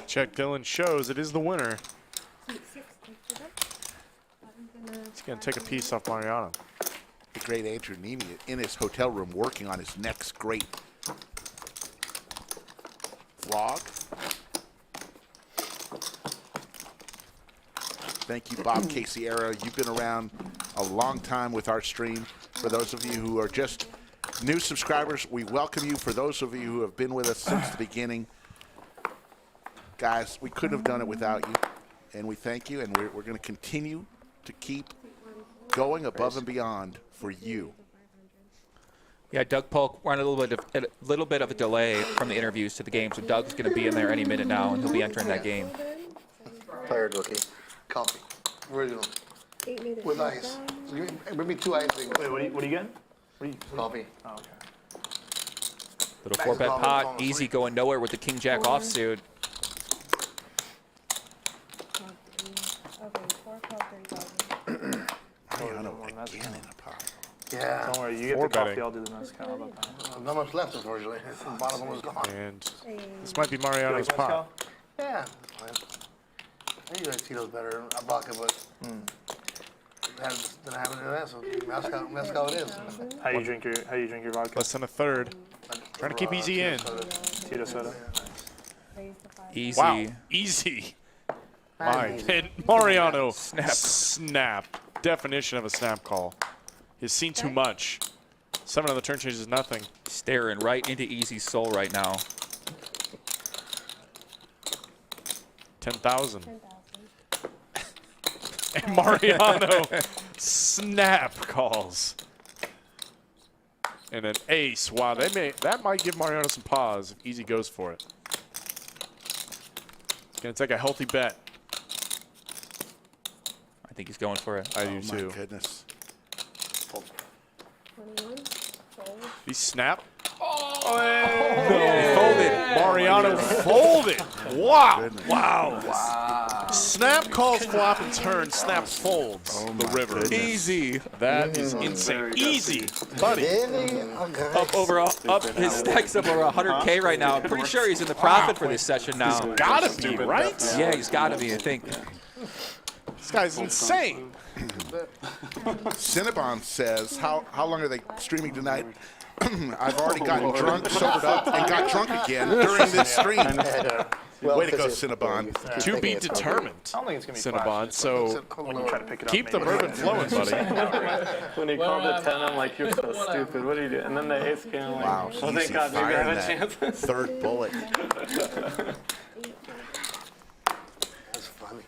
[SPEAKER 2] Check. Dylan shows it is the winner. He's going to take a piece off Mariano.
[SPEAKER 1] The great Andrew Nemi in his hotel room working on his next great vlog. Thank you, Bob Casiero. You've been around a long time with our stream. For those of you who are just new subscribers, we welcome you. For those of you who have been with us since the beginning, guys, we couldn't have done it without you, and we thank you, and we're going to continue to keep going above and beyond for you.
[SPEAKER 3] Yeah, Doug Polk, we're on a little bit of a delay from the interviews to the game, so Doug's going to be in there any minute now, and he'll be entering that game.
[SPEAKER 4] Tired rookie. Coffee. Original. With ice. Bring me 2 icing.
[SPEAKER 7] Wait, what are you getting?
[SPEAKER 4] Coffee.
[SPEAKER 7] Oh, okay.
[SPEAKER 3] Little 4-bet pot, easy going nowhere with the king-jack offsuit.
[SPEAKER 1] Again in a pot.
[SPEAKER 4] Yeah.
[SPEAKER 7] Don't worry, you get the coffee, I'll do the mezcal. How about that?
[SPEAKER 4] Not much left, unfortunately. The bottom one was gone.
[SPEAKER 2] And this might be Mariano's pot.
[SPEAKER 4] Yeah. I usually like Tito's better. I vodka, but didn't happen to that, so mezcal it is.
[SPEAKER 7] How you drink your vodka?
[SPEAKER 2] Less than a third. Trying to keep easy in.
[SPEAKER 7] Tito soda.
[SPEAKER 3] Easy.
[SPEAKER 2] Wow, easy. My kid, Mariano. Snap. Definition of a snap call. He's seen too much. 7 on the turn changes nothing.
[SPEAKER 3] Staring right into Easy's soul right now.
[SPEAKER 2] 10,000. And Mariano snap calls. And an ace. Wow, that might give Mariano some pause if Easy goes for it. It's gonna take a healthy bet.
[SPEAKER 3] I think he's going for it.
[SPEAKER 2] I do too.
[SPEAKER 1] My goodness.
[SPEAKER 2] He snapped.
[SPEAKER 3] Oh,
[SPEAKER 2] He folded. Mariano folded. Wow. Wow. Snap calls flop and turn. Snap folds the river.
[SPEAKER 1] Goodness.
[SPEAKER 3] Easy.
[SPEAKER 2] That is insane. Easy, buddy.
[SPEAKER 3] Up his stack's up over 100K right now. I'm pretty sure he's in the profit for this session now.
[SPEAKER 2] He's gotta be, right?
[SPEAKER 3] Yeah, he's gotta be, I think.
[SPEAKER 2] This guy's insane.
[SPEAKER 1] Cinnabon says, how long are they streaming tonight? I've already gotten drunk, sobered up, and got drunk again during this stream. Way to go, Cinnabon.
[SPEAKER 2] To be determined,
[SPEAKER 7] I don't think it's going to be
[SPEAKER 2] Cinnabon. So
[SPEAKER 7] when you try to pick it up,
[SPEAKER 2] keep the bourbon flowing, buddy.
[SPEAKER 7] When he called the 10, I'm like, you're so stupid. What are you doing? And then the ace came, I'm like,
[SPEAKER 1] Wow,
[SPEAKER 7] oh, thank
[SPEAKER 1] Easy
[SPEAKER 7] God, maybe I
[SPEAKER 1] firing
[SPEAKER 7] have a chance.
[SPEAKER 1] that third bullet.
[SPEAKER 4] That's funny.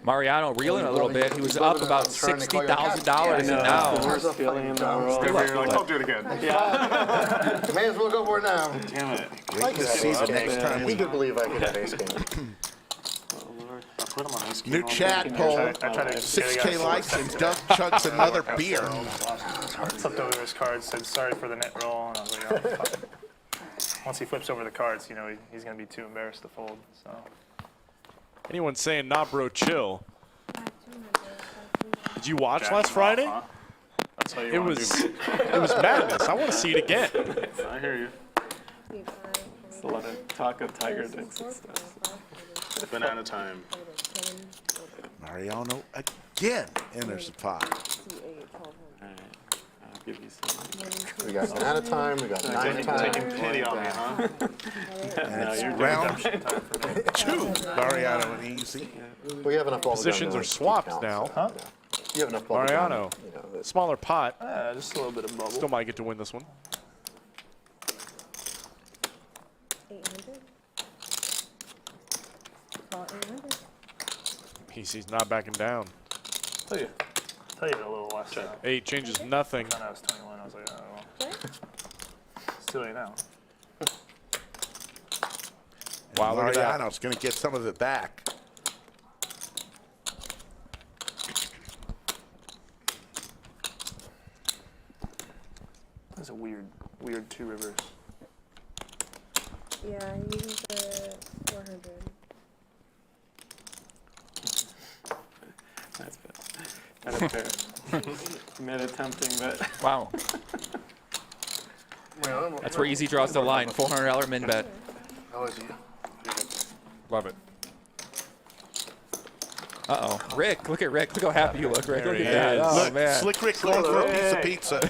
[SPEAKER 3] Mariano reeling a little bit. He was up about $60,000 and now.
[SPEAKER 7] The worst feeling in the world.
[SPEAKER 10] Like, don't do it again.
[SPEAKER 7] Yeah.
[SPEAKER 4] May as well go for it now.
[SPEAKER 10] Damn it.
[SPEAKER 4] I could
[SPEAKER 1] See the next time
[SPEAKER 4] we could believe I could have ace king.
[SPEAKER 10] I put him on ice
[SPEAKER 1] New chat poll, 6K likes, and Doug chugs another beer.
[SPEAKER 7] Flipped over his cards, said sorry for the net roll, and I was like, oh, fuck. Once he flips over the cards, you know, he's going to be too embarrassed to fold. So.
[SPEAKER 2] Anyone saying, nah, bro, chill. Did you watch last Friday?
[SPEAKER 10] That's how you
[SPEAKER 2] It
[SPEAKER 10] want
[SPEAKER 2] was
[SPEAKER 10] to
[SPEAKER 2] it was madness. I want to see it again.
[SPEAKER 10] I hear you.
[SPEAKER 7] It's a lot of talk of Tiger dicks and stuff.
[SPEAKER 10] Banana time.
[SPEAKER 1] Mariano again enters the pot.
[SPEAKER 7] Alright, I'll give you some.
[SPEAKER 9] We got banana time, we got 9 time.
[SPEAKER 10] Taking pity on me, huh?
[SPEAKER 1] And it's
[SPEAKER 7] you're
[SPEAKER 1] round
[SPEAKER 7] doing
[SPEAKER 1] 2, Mariano and Easy.
[SPEAKER 9] We have enough ball
[SPEAKER 2] Positions are swapped now.
[SPEAKER 7] Huh?
[SPEAKER 9] You have enough ball
[SPEAKER 2] Mariano, smaller pot.
[SPEAKER 7] Just a little bit of bubble.
[SPEAKER 2] Still might get to win this one.
[SPEAKER 6] 800. Call 800.
[SPEAKER 2] PC's not backing down.
[SPEAKER 7] Tell you a little last check.
[SPEAKER 2] 8 changes nothing.
[SPEAKER 7] I was 21. I was like, oh, well. It's too late now.
[SPEAKER 1] Wow,
[SPEAKER 2] look at that.
[SPEAKER 1] Mariano's going to get some of it back.
[SPEAKER 7] That's a weird 2 rivers.
[SPEAKER 17] Yeah, he uses the 400.
[SPEAKER 7] That's fair. Made a tempting, but
[SPEAKER 3] Wow. That's where Easy draws the line. $400 min bet.
[SPEAKER 4] How is he?
[SPEAKER 2] Love it.
[SPEAKER 3] Uh-oh. Rick, look at Rick. Look how happy you look, Rick.
[SPEAKER 2] There
[SPEAKER 3] Look
[SPEAKER 2] he
[SPEAKER 3] at that.
[SPEAKER 2] is.
[SPEAKER 3] Oh,
[SPEAKER 1] Look,
[SPEAKER 3] man.
[SPEAKER 1] Slick Rick going for a piece of pizza.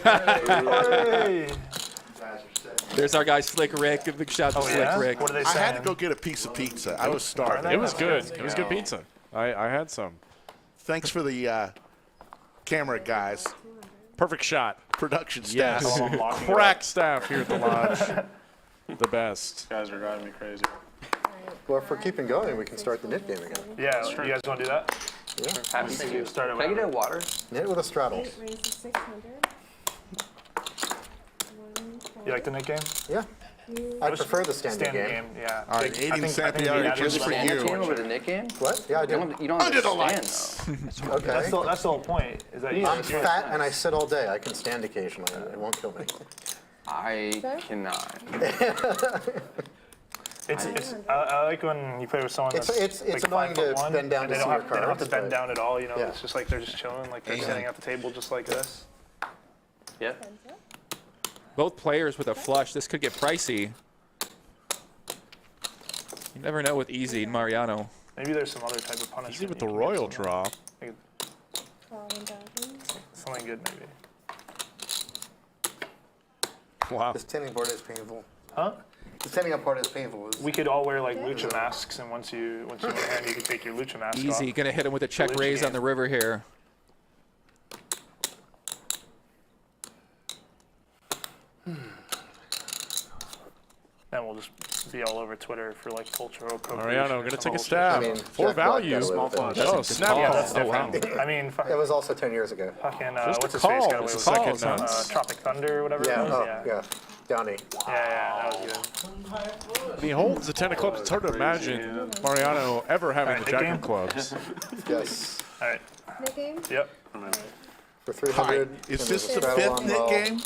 [SPEAKER 3] There's our guy, Slick Rick. A big shout to Slick Rick.
[SPEAKER 7] What are they
[SPEAKER 1] I
[SPEAKER 7] saying?
[SPEAKER 1] had to go get a piece of pizza. I was starving.
[SPEAKER 2] It was good. It was good pizza. I had some.
[SPEAKER 1] Thanks for the camera guys.
[SPEAKER 2] Perfect shot.
[SPEAKER 1] Production staff.
[SPEAKER 2] Yes. Crack staff here at the lodge. The best.
[SPEAKER 10] Guys are driving me crazy.
[SPEAKER 9] Well, if we're keeping going, we can start the knit game again.
[SPEAKER 7] Yeah, you guys want to do that?
[SPEAKER 9] Yeah.
[SPEAKER 7] Happy to start it.
[SPEAKER 5] Can I get a water?
[SPEAKER 9] Knit with a straddle.
[SPEAKER 17] It raises 600. 1,
[SPEAKER 10] You like the Nick game?
[SPEAKER 9] Yeah. I prefer the standing game.
[SPEAKER 10] Yeah.
[SPEAKER 1] All right, 80 Santiago just for
[SPEAKER 5] Stand
[SPEAKER 1] you.
[SPEAKER 5] game over the Nick game?
[SPEAKER 9] What? Yeah, I do.
[SPEAKER 5] You don't
[SPEAKER 1] Under the
[SPEAKER 5] understand,
[SPEAKER 1] lights.
[SPEAKER 5] though.
[SPEAKER 9] Okay.
[SPEAKER 10] That's the whole point. Is that
[SPEAKER 9] I'm fat and I sit all day. I can stand occasionally. It won't kill me.
[SPEAKER 5] I cannot.
[SPEAKER 10] I like when you play with someone that's
[SPEAKER 9] It's
[SPEAKER 10] like
[SPEAKER 9] annoying to
[SPEAKER 10] 5'1",
[SPEAKER 9] bend down
[SPEAKER 10] and
[SPEAKER 9] to
[SPEAKER 10] they
[SPEAKER 9] see
[SPEAKER 10] don't
[SPEAKER 9] your
[SPEAKER 10] have, they don't have to
[SPEAKER 9] cards,
[SPEAKER 10] bend
[SPEAKER 9] but-
[SPEAKER 10] down at all. You know,
[SPEAKER 9] Yeah.
[SPEAKER 10] it's just like they're just chilling, like they're sitting at the table just like this.
[SPEAKER 5] Yeah.
[SPEAKER 3] Both players with a flush. This could get pricey. You never know with Easy and Mariano.
[SPEAKER 10] Maybe there's some other type of punishment.
[SPEAKER 2] Easy with
[SPEAKER 10] you
[SPEAKER 2] the
[SPEAKER 10] can get
[SPEAKER 2] royal
[SPEAKER 10] something.
[SPEAKER 2] draw.
[SPEAKER 10] Something good, maybe.
[SPEAKER 2] Wow.
[SPEAKER 4] The standing part is painful.
[SPEAKER 10] Huh?
[SPEAKER 4] The standing up part is painful.
[SPEAKER 10] We could all wear like lucha masks, and once you win a hand, you can take your lucha mask off.
[SPEAKER 3] Easy. Gonna hit him with a check
[SPEAKER 10] Lucha
[SPEAKER 3] raise
[SPEAKER 10] game.
[SPEAKER 3] on the river here.
[SPEAKER 10] Then we'll just be all over Twitter for like cultural appropriation.
[SPEAKER 2] Mariano
[SPEAKER 10] or
[SPEAKER 2] gonna
[SPEAKER 10] some
[SPEAKER 2] take a
[SPEAKER 10] bullshit.
[SPEAKER 2] stab.
[SPEAKER 9] I mean,
[SPEAKER 2] For
[SPEAKER 9] Jack Black
[SPEAKER 2] value.
[SPEAKER 9] got away with it.
[SPEAKER 2] Oh, snap
[SPEAKER 10] Yeah,
[SPEAKER 2] call.
[SPEAKER 10] that's
[SPEAKER 2] Oh, wow.
[SPEAKER 10] different. I mean,
[SPEAKER 9] It was also 10 years ago.
[SPEAKER 10] fucking
[SPEAKER 2] Just a
[SPEAKER 10] what's his face
[SPEAKER 2] call.
[SPEAKER 10] got away
[SPEAKER 2] It's
[SPEAKER 10] with
[SPEAKER 2] a
[SPEAKER 10] it?
[SPEAKER 2] second
[SPEAKER 10] Some,
[SPEAKER 2] nuts.
[SPEAKER 10] Tropic Thunder or whatever
[SPEAKER 9] Yeah,
[SPEAKER 10] it was.
[SPEAKER 9] oh, yeah. Downey.
[SPEAKER 10] Yeah, that was good.
[SPEAKER 2] When he holds the 10 of clubs, it's hard to imagine Mariano ever having
[SPEAKER 10] Alright,
[SPEAKER 2] the
[SPEAKER 10] Nick
[SPEAKER 2] jack
[SPEAKER 10] game?
[SPEAKER 2] of clubs.
[SPEAKER 9] Yes.
[SPEAKER 10] All right.
[SPEAKER 17] Nick game?
[SPEAKER 10] Yep.
[SPEAKER 9] For 300.
[SPEAKER 1] Is
[SPEAKER 9] and
[SPEAKER 1] this
[SPEAKER 9] there's a
[SPEAKER 1] the
[SPEAKER 9] straddle
[SPEAKER 1] fifth
[SPEAKER 9] on
[SPEAKER 1] Nick
[SPEAKER 9] ball.
[SPEAKER 1] game?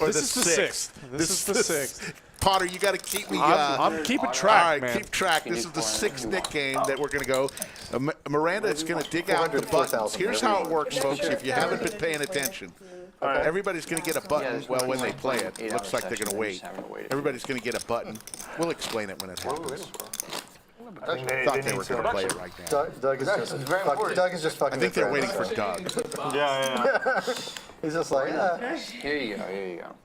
[SPEAKER 2] This is the sixth. This is the sixth.
[SPEAKER 1] Potter, you got to keep me.
[SPEAKER 2] I'm keeping track,
[SPEAKER 1] all right,
[SPEAKER 2] man.
[SPEAKER 1] keep track. This is the sixth Nick game that we're going to go. Miranda is going to dig out the buttons. Here's how it works, folks, if you haven't been paying attention. Everybody's going to get a button, well, when they play it. It looks like they're going to wait. Everybody's going to get a button. We'll explain it when it happens.
[SPEAKER 10] I think
[SPEAKER 1] I thought they were going to play it right now.
[SPEAKER 9] Doug is just Doug is just fucking.
[SPEAKER 1] I think they're
[SPEAKER 9] with
[SPEAKER 1] waiting for
[SPEAKER 9] friends.
[SPEAKER 1] Doug.
[SPEAKER 10] Yeah.
[SPEAKER 9] He's just like,
[SPEAKER 5] Here you go. Here you go.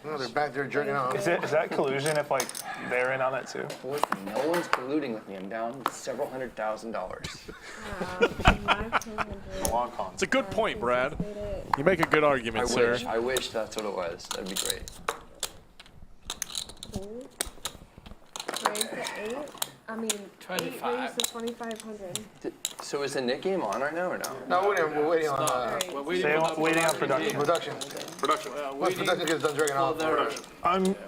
[SPEAKER 4] Oh, they're back there jerking off.
[SPEAKER 10] Is that collusion if like they're in on it too?
[SPEAKER 5] No one's colluding with me. I'm down several $100,000.
[SPEAKER 2] It's a good point, Brad. You make a good argument, sir.
[SPEAKER 5] I wish that's what it was. That'd be great.
[SPEAKER 17] Raise to 8. I mean,
[SPEAKER 20] 25.
[SPEAKER 17] 8 raised to 2,500.
[SPEAKER 5] So is the Nick game on right now or no?
[SPEAKER 4] No, we're waiting on
[SPEAKER 20] We're
[SPEAKER 10] Waiting on production.
[SPEAKER 4] production. Once production gets done jerking off.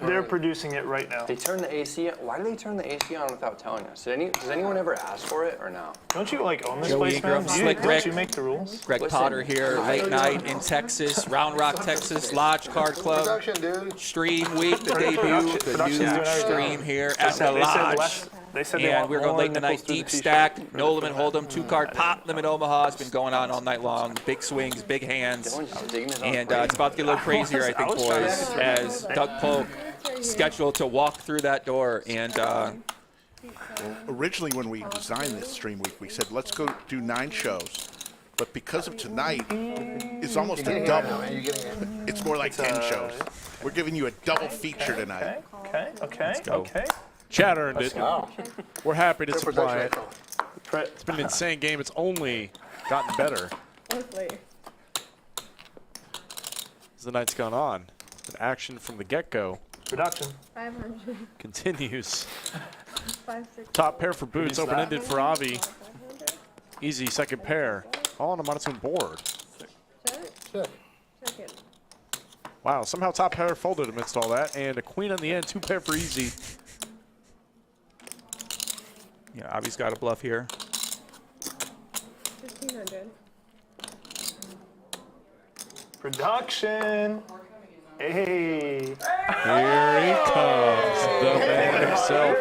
[SPEAKER 10] They're producing it right now.
[SPEAKER 5] They turn the AC on. Why do they turn the AC on without telling us? Does anyone ever ask for it or no?
[SPEAKER 10] Don't you like own this
[SPEAKER 3] Joey
[SPEAKER 10] place, man?
[SPEAKER 3] Ingram, Slick
[SPEAKER 10] Don't
[SPEAKER 3] Rick.
[SPEAKER 10] you make the rules?
[SPEAKER 3] Greg
[SPEAKER 5] Listen,
[SPEAKER 3] Potter here, late night in Texas, Round Rock, Texas, Lodge Card Club.
[SPEAKER 4] Production, dude.
[SPEAKER 3] Stream week, the debut, the
[SPEAKER 10] Production's
[SPEAKER 3] new
[SPEAKER 10] doing everything.
[SPEAKER 3] stream here at the
[SPEAKER 10] They said
[SPEAKER 3] Lodge.
[SPEAKER 10] They said they
[SPEAKER 3] And
[SPEAKER 10] want
[SPEAKER 3] we're going
[SPEAKER 10] more
[SPEAKER 3] late in the
[SPEAKER 10] nipples
[SPEAKER 3] night,
[SPEAKER 10] through the
[SPEAKER 3] deep
[SPEAKER 10] t-shirt.
[SPEAKER 3] stack, no limit hold'em, 2-card pop limit Omaha. It's been going on all night long. Big swings, big hands. And it's about to get a little crazier, I think, boys, as Doug Polk scheduled to walk through that door. And
[SPEAKER 1] Originally, when we designed this stream week, we said, let's go do 9 shows. But because of tonight, it's almost a double. It's more like 10 shows. We're giving you a double feature tonight.
[SPEAKER 10] Okay.
[SPEAKER 2] Chad earned it.
[SPEAKER 10] Wow.
[SPEAKER 2] We're happy to
[SPEAKER 10] Good
[SPEAKER 2] supply it.
[SPEAKER 10] production.
[SPEAKER 2] It's been an insane game. It's only gotten better
[SPEAKER 17] Hopefully.
[SPEAKER 2] as the night's gone on. And action from the get-go
[SPEAKER 10] Production
[SPEAKER 17] 500.
[SPEAKER 2] continues.
[SPEAKER 17] 5, 6.
[SPEAKER 2] Top pair for boots,
[SPEAKER 10] Produce that.
[SPEAKER 2] open-ended for Avi. Easy second pair. All on a monotone board.
[SPEAKER 17] Check. Check it.
[SPEAKER 2] Wow, somehow top pair folded amidst all that. And a queen on the end, 2 pair for Easy.
[SPEAKER 3] yeah, Avi's got a bluff here.
[SPEAKER 17] 1,500.
[SPEAKER 10] Production. Hey.
[SPEAKER 2] Here he comes, the man himself.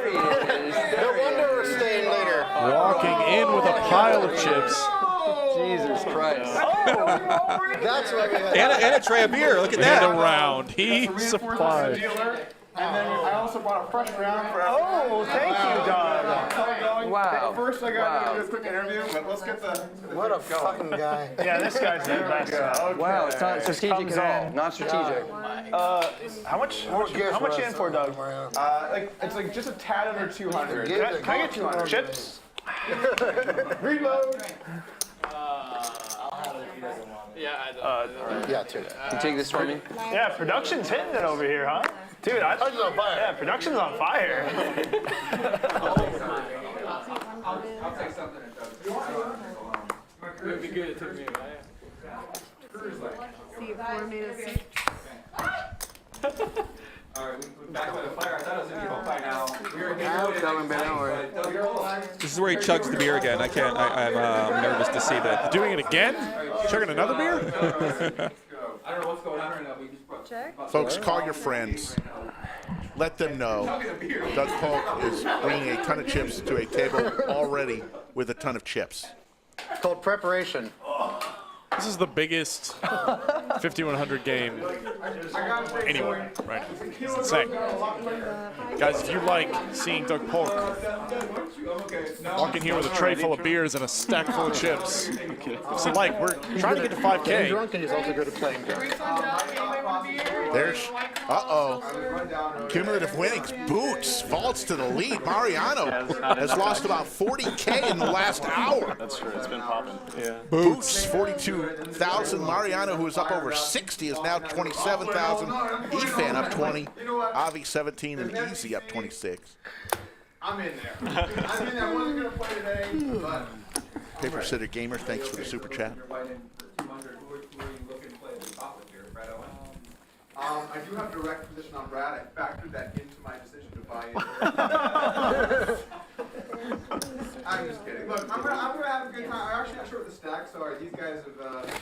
[SPEAKER 4] No wonder we're staying later.
[SPEAKER 2] Walking in with a pile of chips.
[SPEAKER 5] Jesus Christ.
[SPEAKER 4] That's why we had.
[SPEAKER 3] And a tray of beer. Look at
[SPEAKER 2] And
[SPEAKER 3] that.
[SPEAKER 2] a round. He supplied.
[SPEAKER 18] And then I also bought a fresh round for everyone.
[SPEAKER 10] Oh, thank you, Don.
[SPEAKER 5] Wow.
[SPEAKER 18] First, I got to do a quick interview, but let's get the.
[SPEAKER 4] What a fucking guy.
[SPEAKER 10] Yeah, this guy's the best.
[SPEAKER 5] Wow, it's not strategic
[SPEAKER 10] Comes
[SPEAKER 5] at all.
[SPEAKER 10] in.
[SPEAKER 5] Not strategic.
[SPEAKER 10] How much you in for, Doug?
[SPEAKER 18] It's like just a tad under 200.
[SPEAKER 10] Can I get 200 chips?
[SPEAKER 18] Reload.
[SPEAKER 4] Yeah, too.
[SPEAKER 5] You take this from me?
[SPEAKER 10] Yeah, production's hitting it over here, huh? Dude, production's on fire. Yeah, production's on fire.
[SPEAKER 20] I'll take something. It would be good. It took me a while.
[SPEAKER 17] See, 4 made a 6.
[SPEAKER 3] All right, we're back by the fire. I thought it was going to be home by now.
[SPEAKER 16] I'm coming, but don't worry.
[SPEAKER 3] This is where he chugs the beer again. I'm nervous to see that.
[SPEAKER 2] Doing it again? Chugging another beer?
[SPEAKER 3] I don't know what's going on right now. We just brought
[SPEAKER 1] Folks, call your friends. Let them know Doug Polk is bringing a ton of chips to a table already with a ton of chips.
[SPEAKER 9] It's called preparation.
[SPEAKER 2] This is the biggest 5100 game anywhere right now. It's insane. Guys, if you like seeing Doug Polk walk in here with a tray full of beers and a stack full of chips, so like, we're trying to get to 5K.
[SPEAKER 9] Getting drunk and he's also good at playing drunk.
[SPEAKER 1] There's, cumulative winnings. Boots falls to the lead. Mariano has lost about 40K in the last hour.
[SPEAKER 10] That's true. It's been popping. Yeah.
[SPEAKER 1] Boots 42,000. Mariano, who is up over 60, is now 27,000. Efan up 20. Avi 17 and Easy up 26.
[SPEAKER 18] I'm in there. I'm in there. I wasn't going to play today, but.
[SPEAKER 1] Paper Sitter Gamer, thanks for the super chat.
[SPEAKER 18] I do have direct position on Brad. I factored that into my decision to buy in. I'm just kidding. Look, I'm gonna have a good time. I'm actually not sure what the stacks are. These guys have been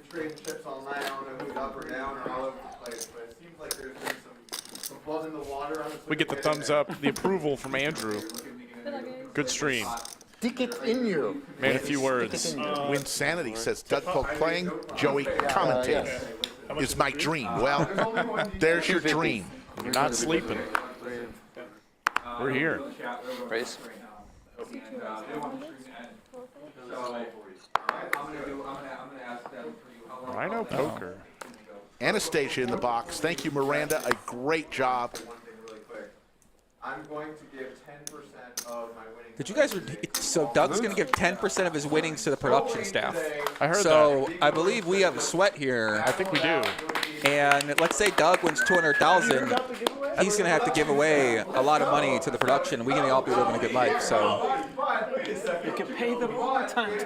[SPEAKER 18] trading chips all night. I don't know who's up or down or all over the place, but it seems like there's been some blood in the water.
[SPEAKER 2] We get the thumbs up, the approval from Andrew. Good stream.
[SPEAKER 9] Stick it in you.
[SPEAKER 2] Man, a few words.
[SPEAKER 1] Winsanity says Doug Polk playing, Joey commentating. Is my dream. Well, there's your dream.
[SPEAKER 2] You're not sleeping. We're here.
[SPEAKER 5] Race.
[SPEAKER 2] Rhino poker.
[SPEAKER 1] Anastasia in the box. Thank you, Miranda. A great job.
[SPEAKER 18] I'm going to give 10% of my winnings.
[SPEAKER 3] Did you guys? So Doug's going to give 10% of his winnings to the production staff.
[SPEAKER 2] I heard that.
[SPEAKER 3] So I believe we have a sweat here.
[SPEAKER 2] I think we do.
[SPEAKER 3] And let's say Doug wins 200,000. He's going to have to give away a lot of money to the production. We're going to all be living a good life. So
[SPEAKER 20] You can pay them overtime.
[SPEAKER 3] I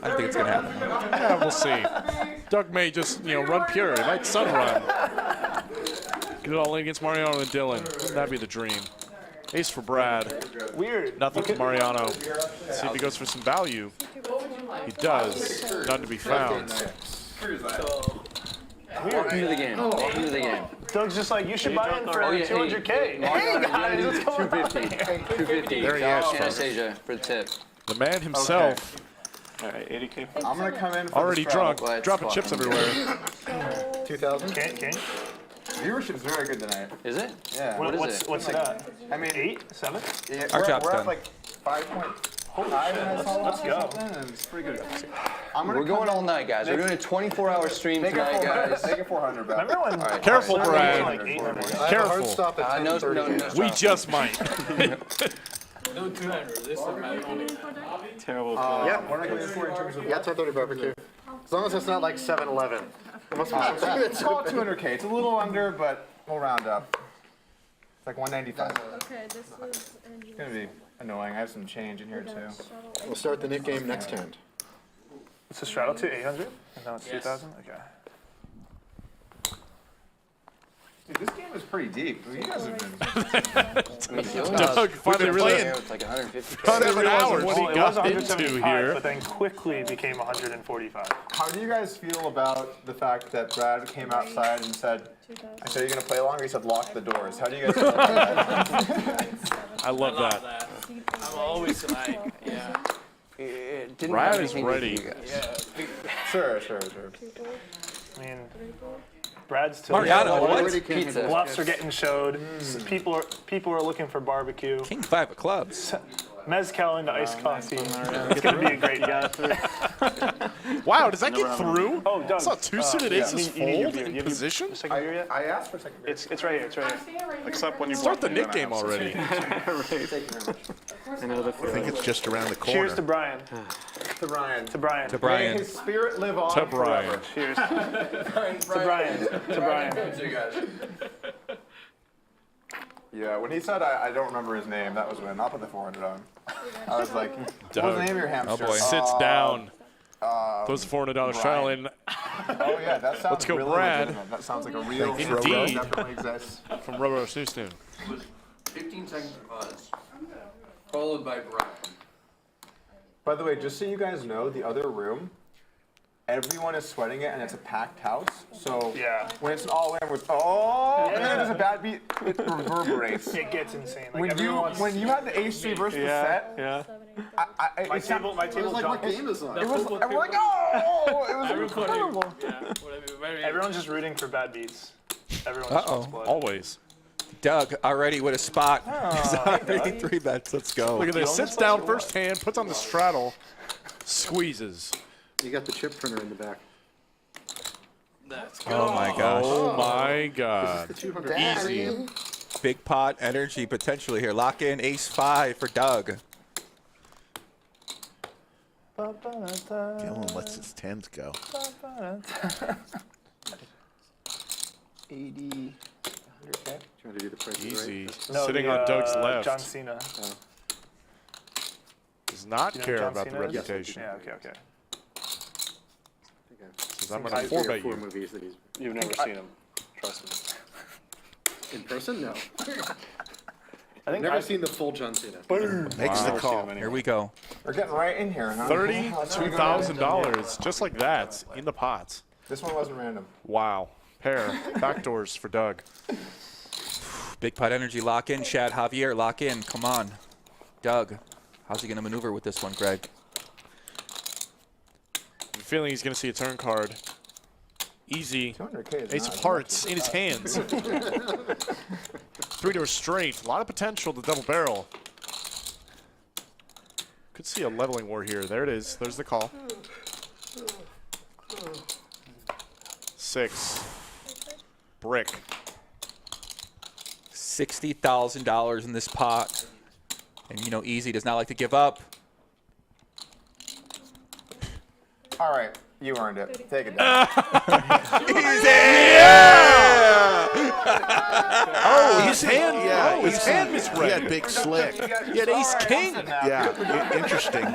[SPEAKER 3] don't think it's going to happen.
[SPEAKER 2] Yeah, we'll see. Doug may just, run pure. He might sun run. Get it all in against Mariano and Dylan. Wouldn't that be the dream? Ace for Brad.
[SPEAKER 7] Weird.
[SPEAKER 2] Nothing for Mariano. Let's see if he goes for some value. He does. None to be found.
[SPEAKER 5] Welcome to the game. Welcome to the game.
[SPEAKER 7] Doug's just like, you should buy in for 200K. Hey, guys, what's going on here?
[SPEAKER 5] 250.
[SPEAKER 2] There he is, folks.
[SPEAKER 5] Anastasia for the tip.
[SPEAKER 2] The man himself.
[SPEAKER 10] All right, 80K.
[SPEAKER 18] I'm going to come in for
[SPEAKER 2] Already
[SPEAKER 18] the straddle.
[SPEAKER 2] drunk, dropping chips everywhere.
[SPEAKER 18] 2,000.
[SPEAKER 7] Can.
[SPEAKER 18] Viewership's very good tonight.
[SPEAKER 5] Is it?
[SPEAKER 18] Yeah.
[SPEAKER 7] What's it at?
[SPEAKER 18] I mean,
[SPEAKER 7] 8, 7?
[SPEAKER 18] Yeah,
[SPEAKER 3] Our job's
[SPEAKER 18] we're
[SPEAKER 3] done.
[SPEAKER 18] at like 5.5.
[SPEAKER 7] Let's go.
[SPEAKER 18] It's pretty good.
[SPEAKER 5] We're going all night, guys. We're doing a 24-hour stream tonight, guys.
[SPEAKER 18] Make it 400, bro.
[SPEAKER 7] Remember when?
[SPEAKER 5] All right.
[SPEAKER 2] Careful, Brad.
[SPEAKER 7] Like 8 in the morning?
[SPEAKER 2] Careful.
[SPEAKER 5] No.
[SPEAKER 2] We just might.
[SPEAKER 20] No 200. This is my only.
[SPEAKER 10] Terrible.
[SPEAKER 18] Yeah, we're not going to in terms of. Yeah, 1030 barbecue. As long as it's not like 7-Eleven. It must be something that's called 200K. It's a little under, but we'll round up. It's like 195.
[SPEAKER 17] Okay, this is.
[SPEAKER 18] It's going to be annoying. I have some change in here, too. We'll start the Nick game next hand.
[SPEAKER 7] It's a straddle to 800? And now it's 2,000? Okay.
[SPEAKER 18] Dude, this game is pretty deep. You guys have been.
[SPEAKER 2] Doug finally really
[SPEAKER 5] It's like 150.
[SPEAKER 2] 7 hours what he
[SPEAKER 7] Well, it was
[SPEAKER 2] got
[SPEAKER 7] 175,
[SPEAKER 2] into here.
[SPEAKER 7] but then quickly became 145.
[SPEAKER 18] How do you guys feel about the fact that Brad came outside and said, I said, you're going to play longer? He said, lock the doors. How do you guys feel about that?
[SPEAKER 2] I love that.
[SPEAKER 20] I'm always like, yeah.
[SPEAKER 5] It didn't
[SPEAKER 2] Brad
[SPEAKER 5] have
[SPEAKER 2] is
[SPEAKER 5] anything to do
[SPEAKER 2] ready.
[SPEAKER 5] with you guys.
[SPEAKER 20] Yeah.
[SPEAKER 18] Sure.
[SPEAKER 7] I mean, Brad's to
[SPEAKER 3] Mariano, what?
[SPEAKER 5] Pizza.
[SPEAKER 7] Bluffs are getting showed. People are looking for barbecue.
[SPEAKER 3] King 5 of clubs.
[SPEAKER 7] Mezcal into iced coffee. It's going to be a great guy.
[SPEAKER 2] Wow, does that get through?
[SPEAKER 7] Oh, Doug.
[SPEAKER 2] I saw two suited aces
[SPEAKER 7] you need your
[SPEAKER 2] fold
[SPEAKER 7] beer.
[SPEAKER 2] in
[SPEAKER 7] You have
[SPEAKER 2] position.
[SPEAKER 7] your second beer yet?
[SPEAKER 18] I asked for a second beer.
[SPEAKER 7] It's right here. It's right here.
[SPEAKER 10] Except when you
[SPEAKER 2] Start the
[SPEAKER 10] walk in
[SPEAKER 2] Nick game
[SPEAKER 10] house.
[SPEAKER 2] already.
[SPEAKER 10] I know the
[SPEAKER 1] I think it's just around the corner.
[SPEAKER 7] Cheers to Brian.
[SPEAKER 18] To Ryan.
[SPEAKER 7] To Brian.
[SPEAKER 3] To Brian.
[SPEAKER 18] May his spirit live on
[SPEAKER 2] To Brian.
[SPEAKER 18] forever.
[SPEAKER 7] Cheers. To Brian. To Brian.
[SPEAKER 18] Yeah, when he said I don't remember his name, that was when. I'll put the 400 on. I was like, what's the
[SPEAKER 2] Doug.
[SPEAKER 18] name of your hamster?
[SPEAKER 3] Oh, boy.
[SPEAKER 2] Sits down. Those $400 trial in.
[SPEAKER 18] Oh yeah, that sounds
[SPEAKER 2] Let's go,
[SPEAKER 18] really
[SPEAKER 2] Brad.
[SPEAKER 18] legitimate. That sounds like a real
[SPEAKER 2] Indeed.
[SPEAKER 18] definitely exists.
[SPEAKER 2] From Robo Snoostoon.
[SPEAKER 15] 15 seconds of pause, followed by Brad.
[SPEAKER 18] By the way, just so you guys know, the other room, everyone is sweating it, and it's a packed house. So when it's all in with and then there's a bad beat, it reverberates.
[SPEAKER 7] It gets insane. Like
[SPEAKER 18] When you had the H3 versus the set,
[SPEAKER 7] my table
[SPEAKER 9] what game is on?
[SPEAKER 18] It was like, oh, it was incredible.
[SPEAKER 7] Everyone's just rooting for bad beats. Everyone's
[SPEAKER 3] Uh-oh.
[SPEAKER 2] Always.
[SPEAKER 3] Doug already with a spot. He's already 3 bets. Let's go.
[SPEAKER 2] Look at this. Sits down first hand, puts on the straddle, squeezes.
[SPEAKER 9] You got the chip printer in the back.
[SPEAKER 3] Oh my gosh.
[SPEAKER 2] Oh my God.
[SPEAKER 3] Easy. Big pot energy potentially here. Lock in ace-5 for Doug.
[SPEAKER 1] Dylan lets his 10s go.
[SPEAKER 18] 80, 100K.
[SPEAKER 9] Trying to do the price
[SPEAKER 2] Easy.
[SPEAKER 9] right.
[SPEAKER 7] No,
[SPEAKER 2] Sitting
[SPEAKER 7] the,
[SPEAKER 2] on Doug's left.
[SPEAKER 7] John Cena.
[SPEAKER 2] Does not
[SPEAKER 7] You know
[SPEAKER 2] care
[SPEAKER 7] John
[SPEAKER 2] about the
[SPEAKER 7] Cena is?
[SPEAKER 2] reputation.
[SPEAKER 7] Yeah, okay.
[SPEAKER 2] Says, I'm going to 4-bet you.
[SPEAKER 9] Movies that he's
[SPEAKER 10] You've never seen him. Trust me.
[SPEAKER 9] in person. No,
[SPEAKER 7] I think
[SPEAKER 9] never seen the full John Cena.
[SPEAKER 1] Makes the call.
[SPEAKER 3] Here we go.
[SPEAKER 18] We're getting right in here, huh?
[SPEAKER 2] $32,000, just like that, in the pots.
[SPEAKER 18] This one wasn't random.
[SPEAKER 2] Wow. Pair. Backdoors for Doug.
[SPEAKER 3] Big pot energy lock in. Chad, Javier, lock in. Come on. Doug, how's he going to maneuver with this one, Greg?
[SPEAKER 2] I'm feeling he's going to see a turn card. Easy.
[SPEAKER 18] 200K is
[SPEAKER 2] Ace
[SPEAKER 18] not
[SPEAKER 2] of hearts in his hands. 3-door straight. A lot of potential to double barrel. Could see a leveling war here. There it is. There's the call. 6. Brick.
[SPEAKER 3] $60,000 in this pot. And you know, Easy does not like to give up.
[SPEAKER 18] All right, you earned it. Take it down.
[SPEAKER 2] Oh, his hand.
[SPEAKER 1] Yeah,
[SPEAKER 2] his hand
[SPEAKER 1] He
[SPEAKER 2] misread.
[SPEAKER 1] had big slick.
[SPEAKER 2] He had ace king.
[SPEAKER 1] Yeah, interesting.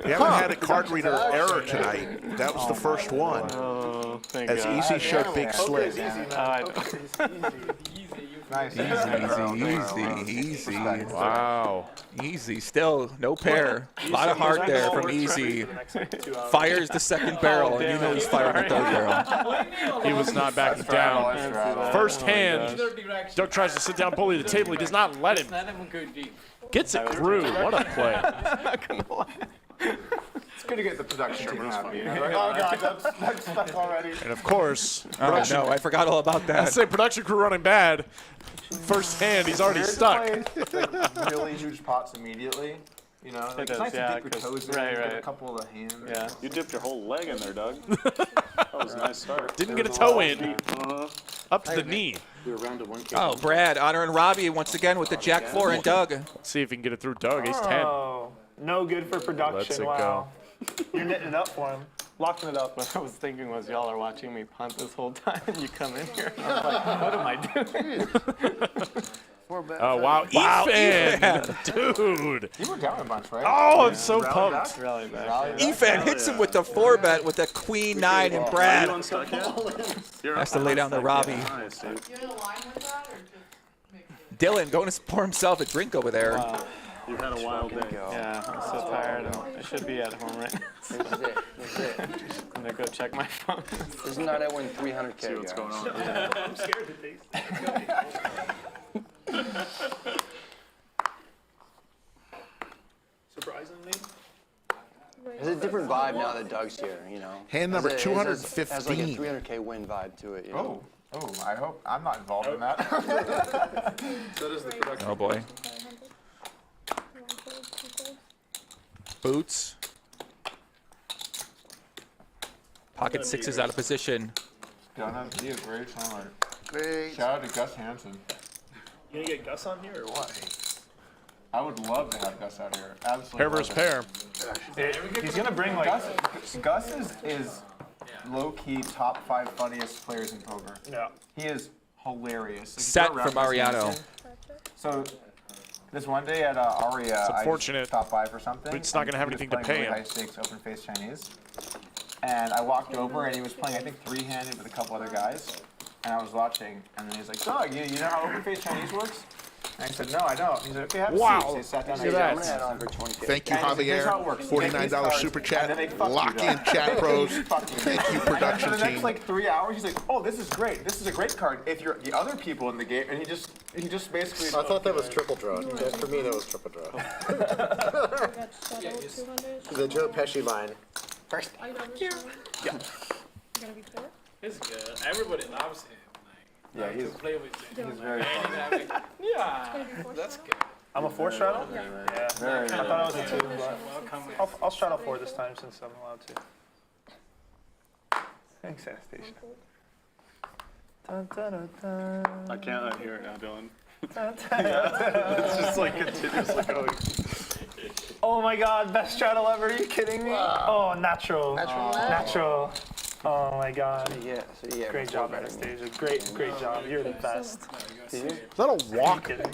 [SPEAKER 1] We haven't had a card reader error tonight. That was the first one.
[SPEAKER 7] Oh, thank
[SPEAKER 1] As
[SPEAKER 7] God.
[SPEAKER 1] Easy showed big slick.
[SPEAKER 18] Nice.
[SPEAKER 3] Easy.
[SPEAKER 2] Wow.
[SPEAKER 3] Easy. Still no pair. A lot of heart there from Easy. Fires the second barrel, and you know he's firing the third barrel.
[SPEAKER 2] He was not backing down. First hand. Doug tries to sit down, bully the table. He does not let him. Gets it through. What a play.
[SPEAKER 18] It's good to get the production team happy. Oh God, that's stuck already.
[SPEAKER 2] And of course,
[SPEAKER 3] Oh, no, I forgot all about
[SPEAKER 2] I
[SPEAKER 3] that.
[SPEAKER 2] say production crew running bad. First hand, he's already stuck.
[SPEAKER 18] Like really huge pots immediately. You know, like, it's nice to dip your toes in, get a couple of the hands.
[SPEAKER 10] Yeah. You dipped your whole leg in there, Doug. That was a nice start.
[SPEAKER 2] Didn't get a toe in. Up to the knee.
[SPEAKER 9] We were round to 1K.
[SPEAKER 3] Oh, Brad honoring Robbie once again with the Jack 4 and Doug.
[SPEAKER 2] Let's see if he can get it through Doug. Ace 10.
[SPEAKER 7] Oh, no good for production.
[SPEAKER 2] Let's it
[SPEAKER 7] Wow. You're knitting it up for him. Locking it up.
[SPEAKER 12] What I was thinking was y'all are watching me punt this whole time, and you come in here. I was like, what am I doing?
[SPEAKER 2] Oh, wow. Efan! Dude.
[SPEAKER 18] You were down a bunch, right?
[SPEAKER 2] Oh, I'm so pumped.
[SPEAKER 12] Rally back.
[SPEAKER 3] Efan hits him with the 4-bet with a queen 9, and Brad has to lay down to Robbie. Dylan going to pour himself a drink over there.
[SPEAKER 10] Wow. You had a wild day.
[SPEAKER 12] Yeah, I'm so tired. I should be at home right now.
[SPEAKER 5] That's it.
[SPEAKER 12] I'm gonna go check my phone.
[SPEAKER 5] Isn't that I win 300K?
[SPEAKER 10] See what's going on.
[SPEAKER 7] Yeah. I'm scared to taste. Surprisingly.
[SPEAKER 5] There's a different vibe now that Doug's here, you know.
[SPEAKER 1] Hand number
[SPEAKER 5] Has a
[SPEAKER 1] 215.
[SPEAKER 5] 300K win vibe to it, you know.
[SPEAKER 18] Oh, I hope I'm not involved in that.
[SPEAKER 9] So does the production.
[SPEAKER 3] Oh boy. Boots. Pocket 6 is out of position.
[SPEAKER 18] Don't have to be a great timer.
[SPEAKER 5] Great.
[SPEAKER 18] Shout out to Gus Hansen.
[SPEAKER 7] You gonna get Gus on here or what?
[SPEAKER 18] I would love to have Gus out here. Absolutely.
[SPEAKER 2] Pair versus pair.
[SPEAKER 7] He's gonna bring like
[SPEAKER 18] Gus is low-key top 5 funniest players in poker.
[SPEAKER 7] Yeah.
[SPEAKER 18] He is hilarious. Like,
[SPEAKER 3] Set
[SPEAKER 18] if you're
[SPEAKER 3] for
[SPEAKER 18] around
[SPEAKER 3] Mariano.
[SPEAKER 18] Gus Hansen- So this one day at Aria,
[SPEAKER 2] It's
[SPEAKER 18] I
[SPEAKER 2] unfortunate.
[SPEAKER 18] top 5 or something.
[SPEAKER 2] But it's not gonna have
[SPEAKER 18] and he
[SPEAKER 2] anything
[SPEAKER 18] was
[SPEAKER 2] to
[SPEAKER 18] playing
[SPEAKER 2] pay
[SPEAKER 18] really
[SPEAKER 2] him.
[SPEAKER 18] high stakes open face Chinese. And I walked over, and he was playing, I think, three-handed with a couple other guys. And I was watching, and then he's like, Doug, you know how open-faced Chinese works? And I said, no, I don't. He's like, okay, have a seat. So he sat down
[SPEAKER 1] Look at that. Thank you, Javier. $49 super chat. Lock in chat pros. Thank you, production
[SPEAKER 18] team. For the next
[SPEAKER 1] team.
[SPEAKER 18] like 3 hours, he's like, oh, this is great. This is a great card. If you're the other people in the game, and he just basically.
[SPEAKER 9] I thought that was triple draw. Yeah, for me, that was triple draw. The Joe Pesci line. First.
[SPEAKER 20] Yeah. It's good. Everybody loves him.
[SPEAKER 18] Yeah, he's
[SPEAKER 20] play with him.
[SPEAKER 18] He's very funny.
[SPEAKER 20] Yeah, that's good.
[SPEAKER 7] I'm a 4 straddle?
[SPEAKER 20] Yeah.
[SPEAKER 7] Yeah. I thought I was a 2, but I'll straddle 4 this time since I'm allowed to. Thanks, statistician.
[SPEAKER 10] I can't unhear it now, Dylan. It's just like continuously going.
[SPEAKER 7] Oh my god, best straddle ever, are you kidding me? Oh, natural. Natural. Oh my god.
[SPEAKER 5] Yeah,
[SPEAKER 7] great job, Anastasia. Great job. You're the best.
[SPEAKER 1] Is that a walk?
[SPEAKER 2] Did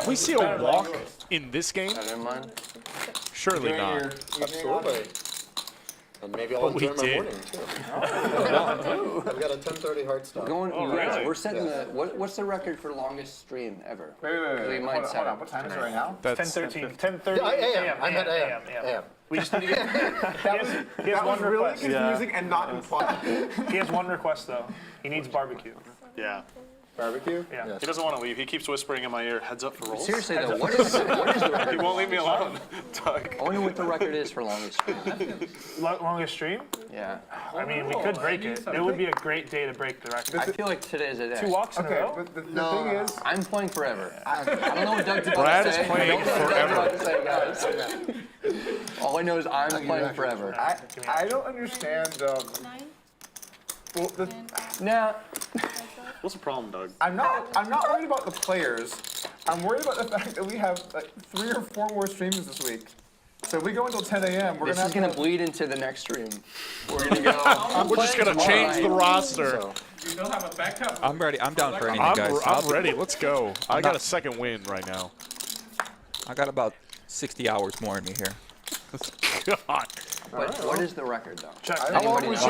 [SPEAKER 2] we see a walk in this game? Surely not.
[SPEAKER 9] Absolutely. And maybe I'll
[SPEAKER 2] But we
[SPEAKER 9] enjoy my
[SPEAKER 2] did.
[SPEAKER 9] morning, too. I've got a 10:30 hard stop.
[SPEAKER 5] We're setting the, what's the record for longest stream ever?
[SPEAKER 18] Wait.
[SPEAKER 5] We might set
[SPEAKER 18] Hold on.
[SPEAKER 5] it.
[SPEAKER 18] What time is it right now?
[SPEAKER 2] That's
[SPEAKER 7] 10:13. 10:30
[SPEAKER 9] AM. I meant AM.
[SPEAKER 7] AM. We just need to get. He has
[SPEAKER 18] That was
[SPEAKER 7] one
[SPEAKER 18] really
[SPEAKER 7] request.
[SPEAKER 18] confusing and not implied.
[SPEAKER 7] He has one request though. He needs barbecue.
[SPEAKER 10] Yeah.
[SPEAKER 18] Barbecue?
[SPEAKER 7] Yeah.
[SPEAKER 10] He doesn't want to leave. He keeps whispering in my ear, heads up for rolls.
[SPEAKER 5] Seriously though, what is the record?
[SPEAKER 10] He won't leave me alone, Doug.
[SPEAKER 5] I wonder what the record is for longest stream.
[SPEAKER 7] Longest stream?
[SPEAKER 5] Yeah.
[SPEAKER 7] I mean, we could break it. It would be a great day to break the record.
[SPEAKER 5] I feel like today's a day.
[SPEAKER 7] 2 walks in a row?
[SPEAKER 18] But the thing is,
[SPEAKER 5] I'm playing forever. I don't know what Doug's about
[SPEAKER 2] Brad
[SPEAKER 5] to
[SPEAKER 2] is
[SPEAKER 5] say.
[SPEAKER 2] playing
[SPEAKER 5] I don't know what Doug's
[SPEAKER 2] forever.
[SPEAKER 5] about to say, guys. All I know is I'm playing forever.
[SPEAKER 18] I don't understand. Well,
[SPEAKER 5] Now,
[SPEAKER 10] What's the problem, Doug?
[SPEAKER 18] I'm not worried about the players. I'm worried about the fact that we have like 3 or 4 more streams this week. So if we go until 10 a.m.,
[SPEAKER 5] this is gonna bleed into the next stream. We're gonna go.
[SPEAKER 2] We're just gonna change the roster.
[SPEAKER 20] You don't have a backup?
[SPEAKER 3] I'm ready. I'm down for anything, guys.
[SPEAKER 2] I'm ready. Let's go. I got a second win right now.
[SPEAKER 3] I got about 60 hours more in me here.
[SPEAKER 2] God.
[SPEAKER 5] But what is the record though?
[SPEAKER 7] Check.
[SPEAKER 2] How long was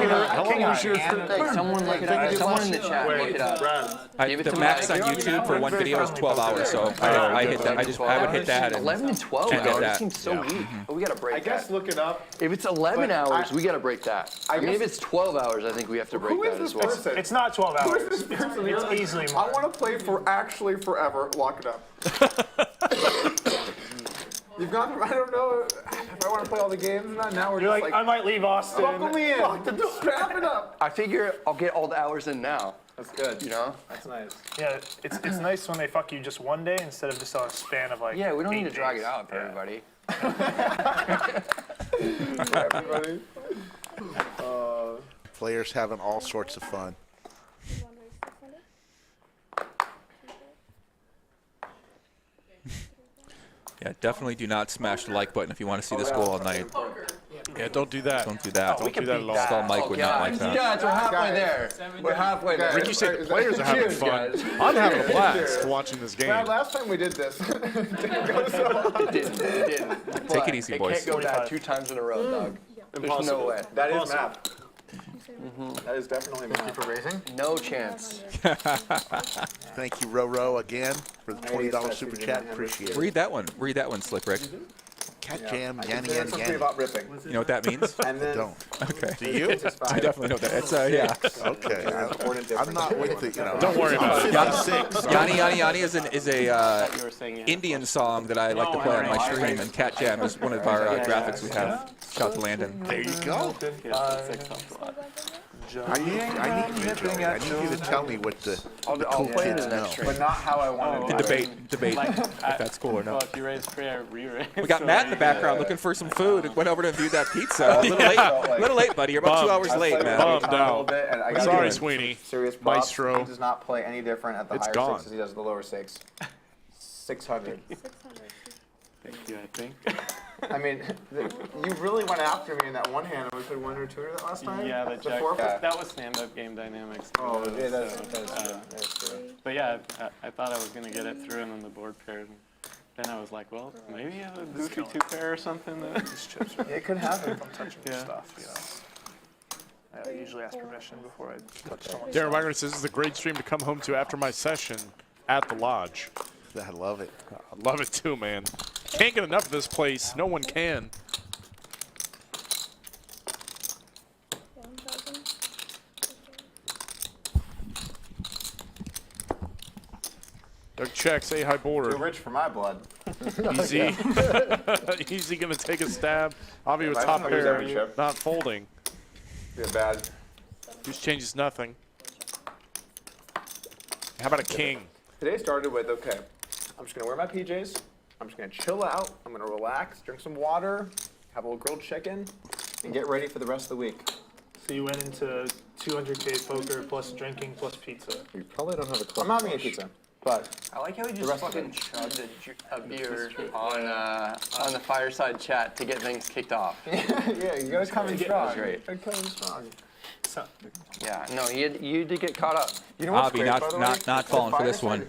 [SPEAKER 2] your
[SPEAKER 5] Someone look it up. Someone in the chat look it up.
[SPEAKER 3] The max on YouTube for one video is 12 hours, so I hit that. I would hit that.
[SPEAKER 5] 11 and 12
[SPEAKER 3] and get
[SPEAKER 5] hours. That
[SPEAKER 3] that.
[SPEAKER 5] seems so weak. But we gotta break
[SPEAKER 18] I guess
[SPEAKER 5] that.
[SPEAKER 18] look it up.
[SPEAKER 5] If it's 11 hours, we gotta break that. I mean, if it's 12 hours, I think we have to break
[SPEAKER 18] Who is
[SPEAKER 5] that
[SPEAKER 18] this
[SPEAKER 5] as well.
[SPEAKER 18] person?
[SPEAKER 7] It's not 12
[SPEAKER 18] Who
[SPEAKER 7] hours.
[SPEAKER 18] is this person?
[SPEAKER 7] It's easily more.
[SPEAKER 18] I want to play for actually forever. Lock it up. You've gone from, I don't know if I want to play all the games or not. Now we're
[SPEAKER 7] You're
[SPEAKER 18] just
[SPEAKER 7] like, I might leave Austin.
[SPEAKER 18] buckle me in. Strap it up.
[SPEAKER 5] I figure I'll get all the hours in now.
[SPEAKER 18] That's good.
[SPEAKER 5] You know?
[SPEAKER 18] That's nice.
[SPEAKER 7] Yeah, it's nice when they fuck you just one day instead of just on a span of like.
[SPEAKER 5] Yeah, we don't
[SPEAKER 7] 8
[SPEAKER 5] need to drag
[SPEAKER 7] days.
[SPEAKER 5] it out for
[SPEAKER 7] everybody.
[SPEAKER 18] Everybody.
[SPEAKER 1] Players having all sorts of fun.
[SPEAKER 3] Yeah, definitely do not smash the like button if you want to see this go all night.
[SPEAKER 2] Yeah, don't do that.
[SPEAKER 3] Don't do that.
[SPEAKER 2] Don't do that at all.
[SPEAKER 3] Skull Mike would not like that.
[SPEAKER 5] Guys, we're halfway there. We're halfway there.
[SPEAKER 2] Ricky said the players are having fun. I'm having a blast watching this game.
[SPEAKER 18] Brad, last time we did this, didn't go so well.
[SPEAKER 5] It didn't.
[SPEAKER 3] Take it easy,
[SPEAKER 5] It
[SPEAKER 3] boys.
[SPEAKER 5] can't go bad 2 times in a row, Doug. There's no way.
[SPEAKER 18] That is map. That is definitely map.
[SPEAKER 9] For raising?
[SPEAKER 5] No chance.
[SPEAKER 1] Thank you, Roro, again for the $20 super chat. Appreciate it.
[SPEAKER 3] Read that one. Read that one, Slick Rick.
[SPEAKER 1] Cat Jam, Yanny,
[SPEAKER 18] That's
[SPEAKER 1] Yanny,
[SPEAKER 18] something
[SPEAKER 1] Yanny.
[SPEAKER 18] about ripping.
[SPEAKER 3] You know what that means?
[SPEAKER 18] And then
[SPEAKER 1] Don't.
[SPEAKER 3] Okay.
[SPEAKER 1] Do you?
[SPEAKER 3] I definitely know that. It's yeah.
[SPEAKER 1] Okay. I'm not with the,
[SPEAKER 2] Don't worry about it.
[SPEAKER 1] 56.
[SPEAKER 3] Yanni Yanni Yanni is a Indian song that I like to play on my stream, and Cat Jam is one of our graphics we have. Shout out to Landon.
[SPEAKER 1] There you go. I need you to tell me what the cool
[SPEAKER 5] play
[SPEAKER 1] kids
[SPEAKER 5] the
[SPEAKER 1] know.
[SPEAKER 5] next stream.
[SPEAKER 18] But not how I want it.
[SPEAKER 3] Debate if that's cool or
[SPEAKER 20] Well,
[SPEAKER 3] not.
[SPEAKER 20] if you raise prayer, re-raise.
[SPEAKER 3] We got Matt in the background looking for some food. Went over to view that pizza. A little late, buddy. You're about 2 hours late, man.
[SPEAKER 2] Bummed out. Sorry, Sweeney.
[SPEAKER 18] Serious props.
[SPEAKER 2] Maestro.
[SPEAKER 18] He does not play any different at the
[SPEAKER 2] It's
[SPEAKER 18] higher
[SPEAKER 2] gone.
[SPEAKER 18] stakes as he does at the lower stakes. 600.
[SPEAKER 20] Thank you, I think.
[SPEAKER 18] I mean, you really went after me in that one hand. We played 1 or 2 that last time.
[SPEAKER 20] Yeah, the jack.
[SPEAKER 18] forfeit?
[SPEAKER 20] That was stand-up game dynamics.
[SPEAKER 18] Oh, yeah, that is true.
[SPEAKER 20] But yeah, I thought I was gonna get it through, and then the board paired. And then I was like, well, maybe I have a goofy 2-pair or something.
[SPEAKER 18] It could happen.
[SPEAKER 7] I'm touching your stuff, you know. I usually ask permission before I touch someone's
[SPEAKER 2] Darren
[SPEAKER 7] stuff.
[SPEAKER 2] Wagner says this is a great stream to come home to after my session at the lodge.
[SPEAKER 1] I love it.
[SPEAKER 2] I love it too, man. Can't get enough of this place. No one can. Doug check, say hi board.
[SPEAKER 9] Too rich for my blood.
[SPEAKER 2] Easy. Easy gonna take a stab. Avi with
[SPEAKER 9] I
[SPEAKER 2] top
[SPEAKER 9] don't use every
[SPEAKER 2] pair,
[SPEAKER 9] chip.
[SPEAKER 2] not folding.
[SPEAKER 9] Yeah, bad.
[SPEAKER 2] Just changes nothing. How about a king?
[SPEAKER 18] Today started with, okay, I'm just gonna wear my PJs, I'm just gonna chill out, I'm gonna relax, drink some water, have a little grilled chicken, and get ready for the rest of the week.
[SPEAKER 7] So you went into 200K poker plus drinking plus pizza.
[SPEAKER 9] You probably don't have a club.
[SPEAKER 18] I'm not having a pizza, but
[SPEAKER 5] I like how he
[SPEAKER 18] the
[SPEAKER 5] just
[SPEAKER 18] rest of
[SPEAKER 5] fucking
[SPEAKER 18] it.
[SPEAKER 5] chugged a beer on the fireside chat to get things kicked off.
[SPEAKER 18] Yeah, you gotta come in strong.
[SPEAKER 5] That's great.
[SPEAKER 18] You gotta come in strong.
[SPEAKER 5] Yeah, no, you did get caught up.
[SPEAKER 18] You know what's
[SPEAKER 3] Avi
[SPEAKER 18] great, by the way?
[SPEAKER 3] not falling for this one.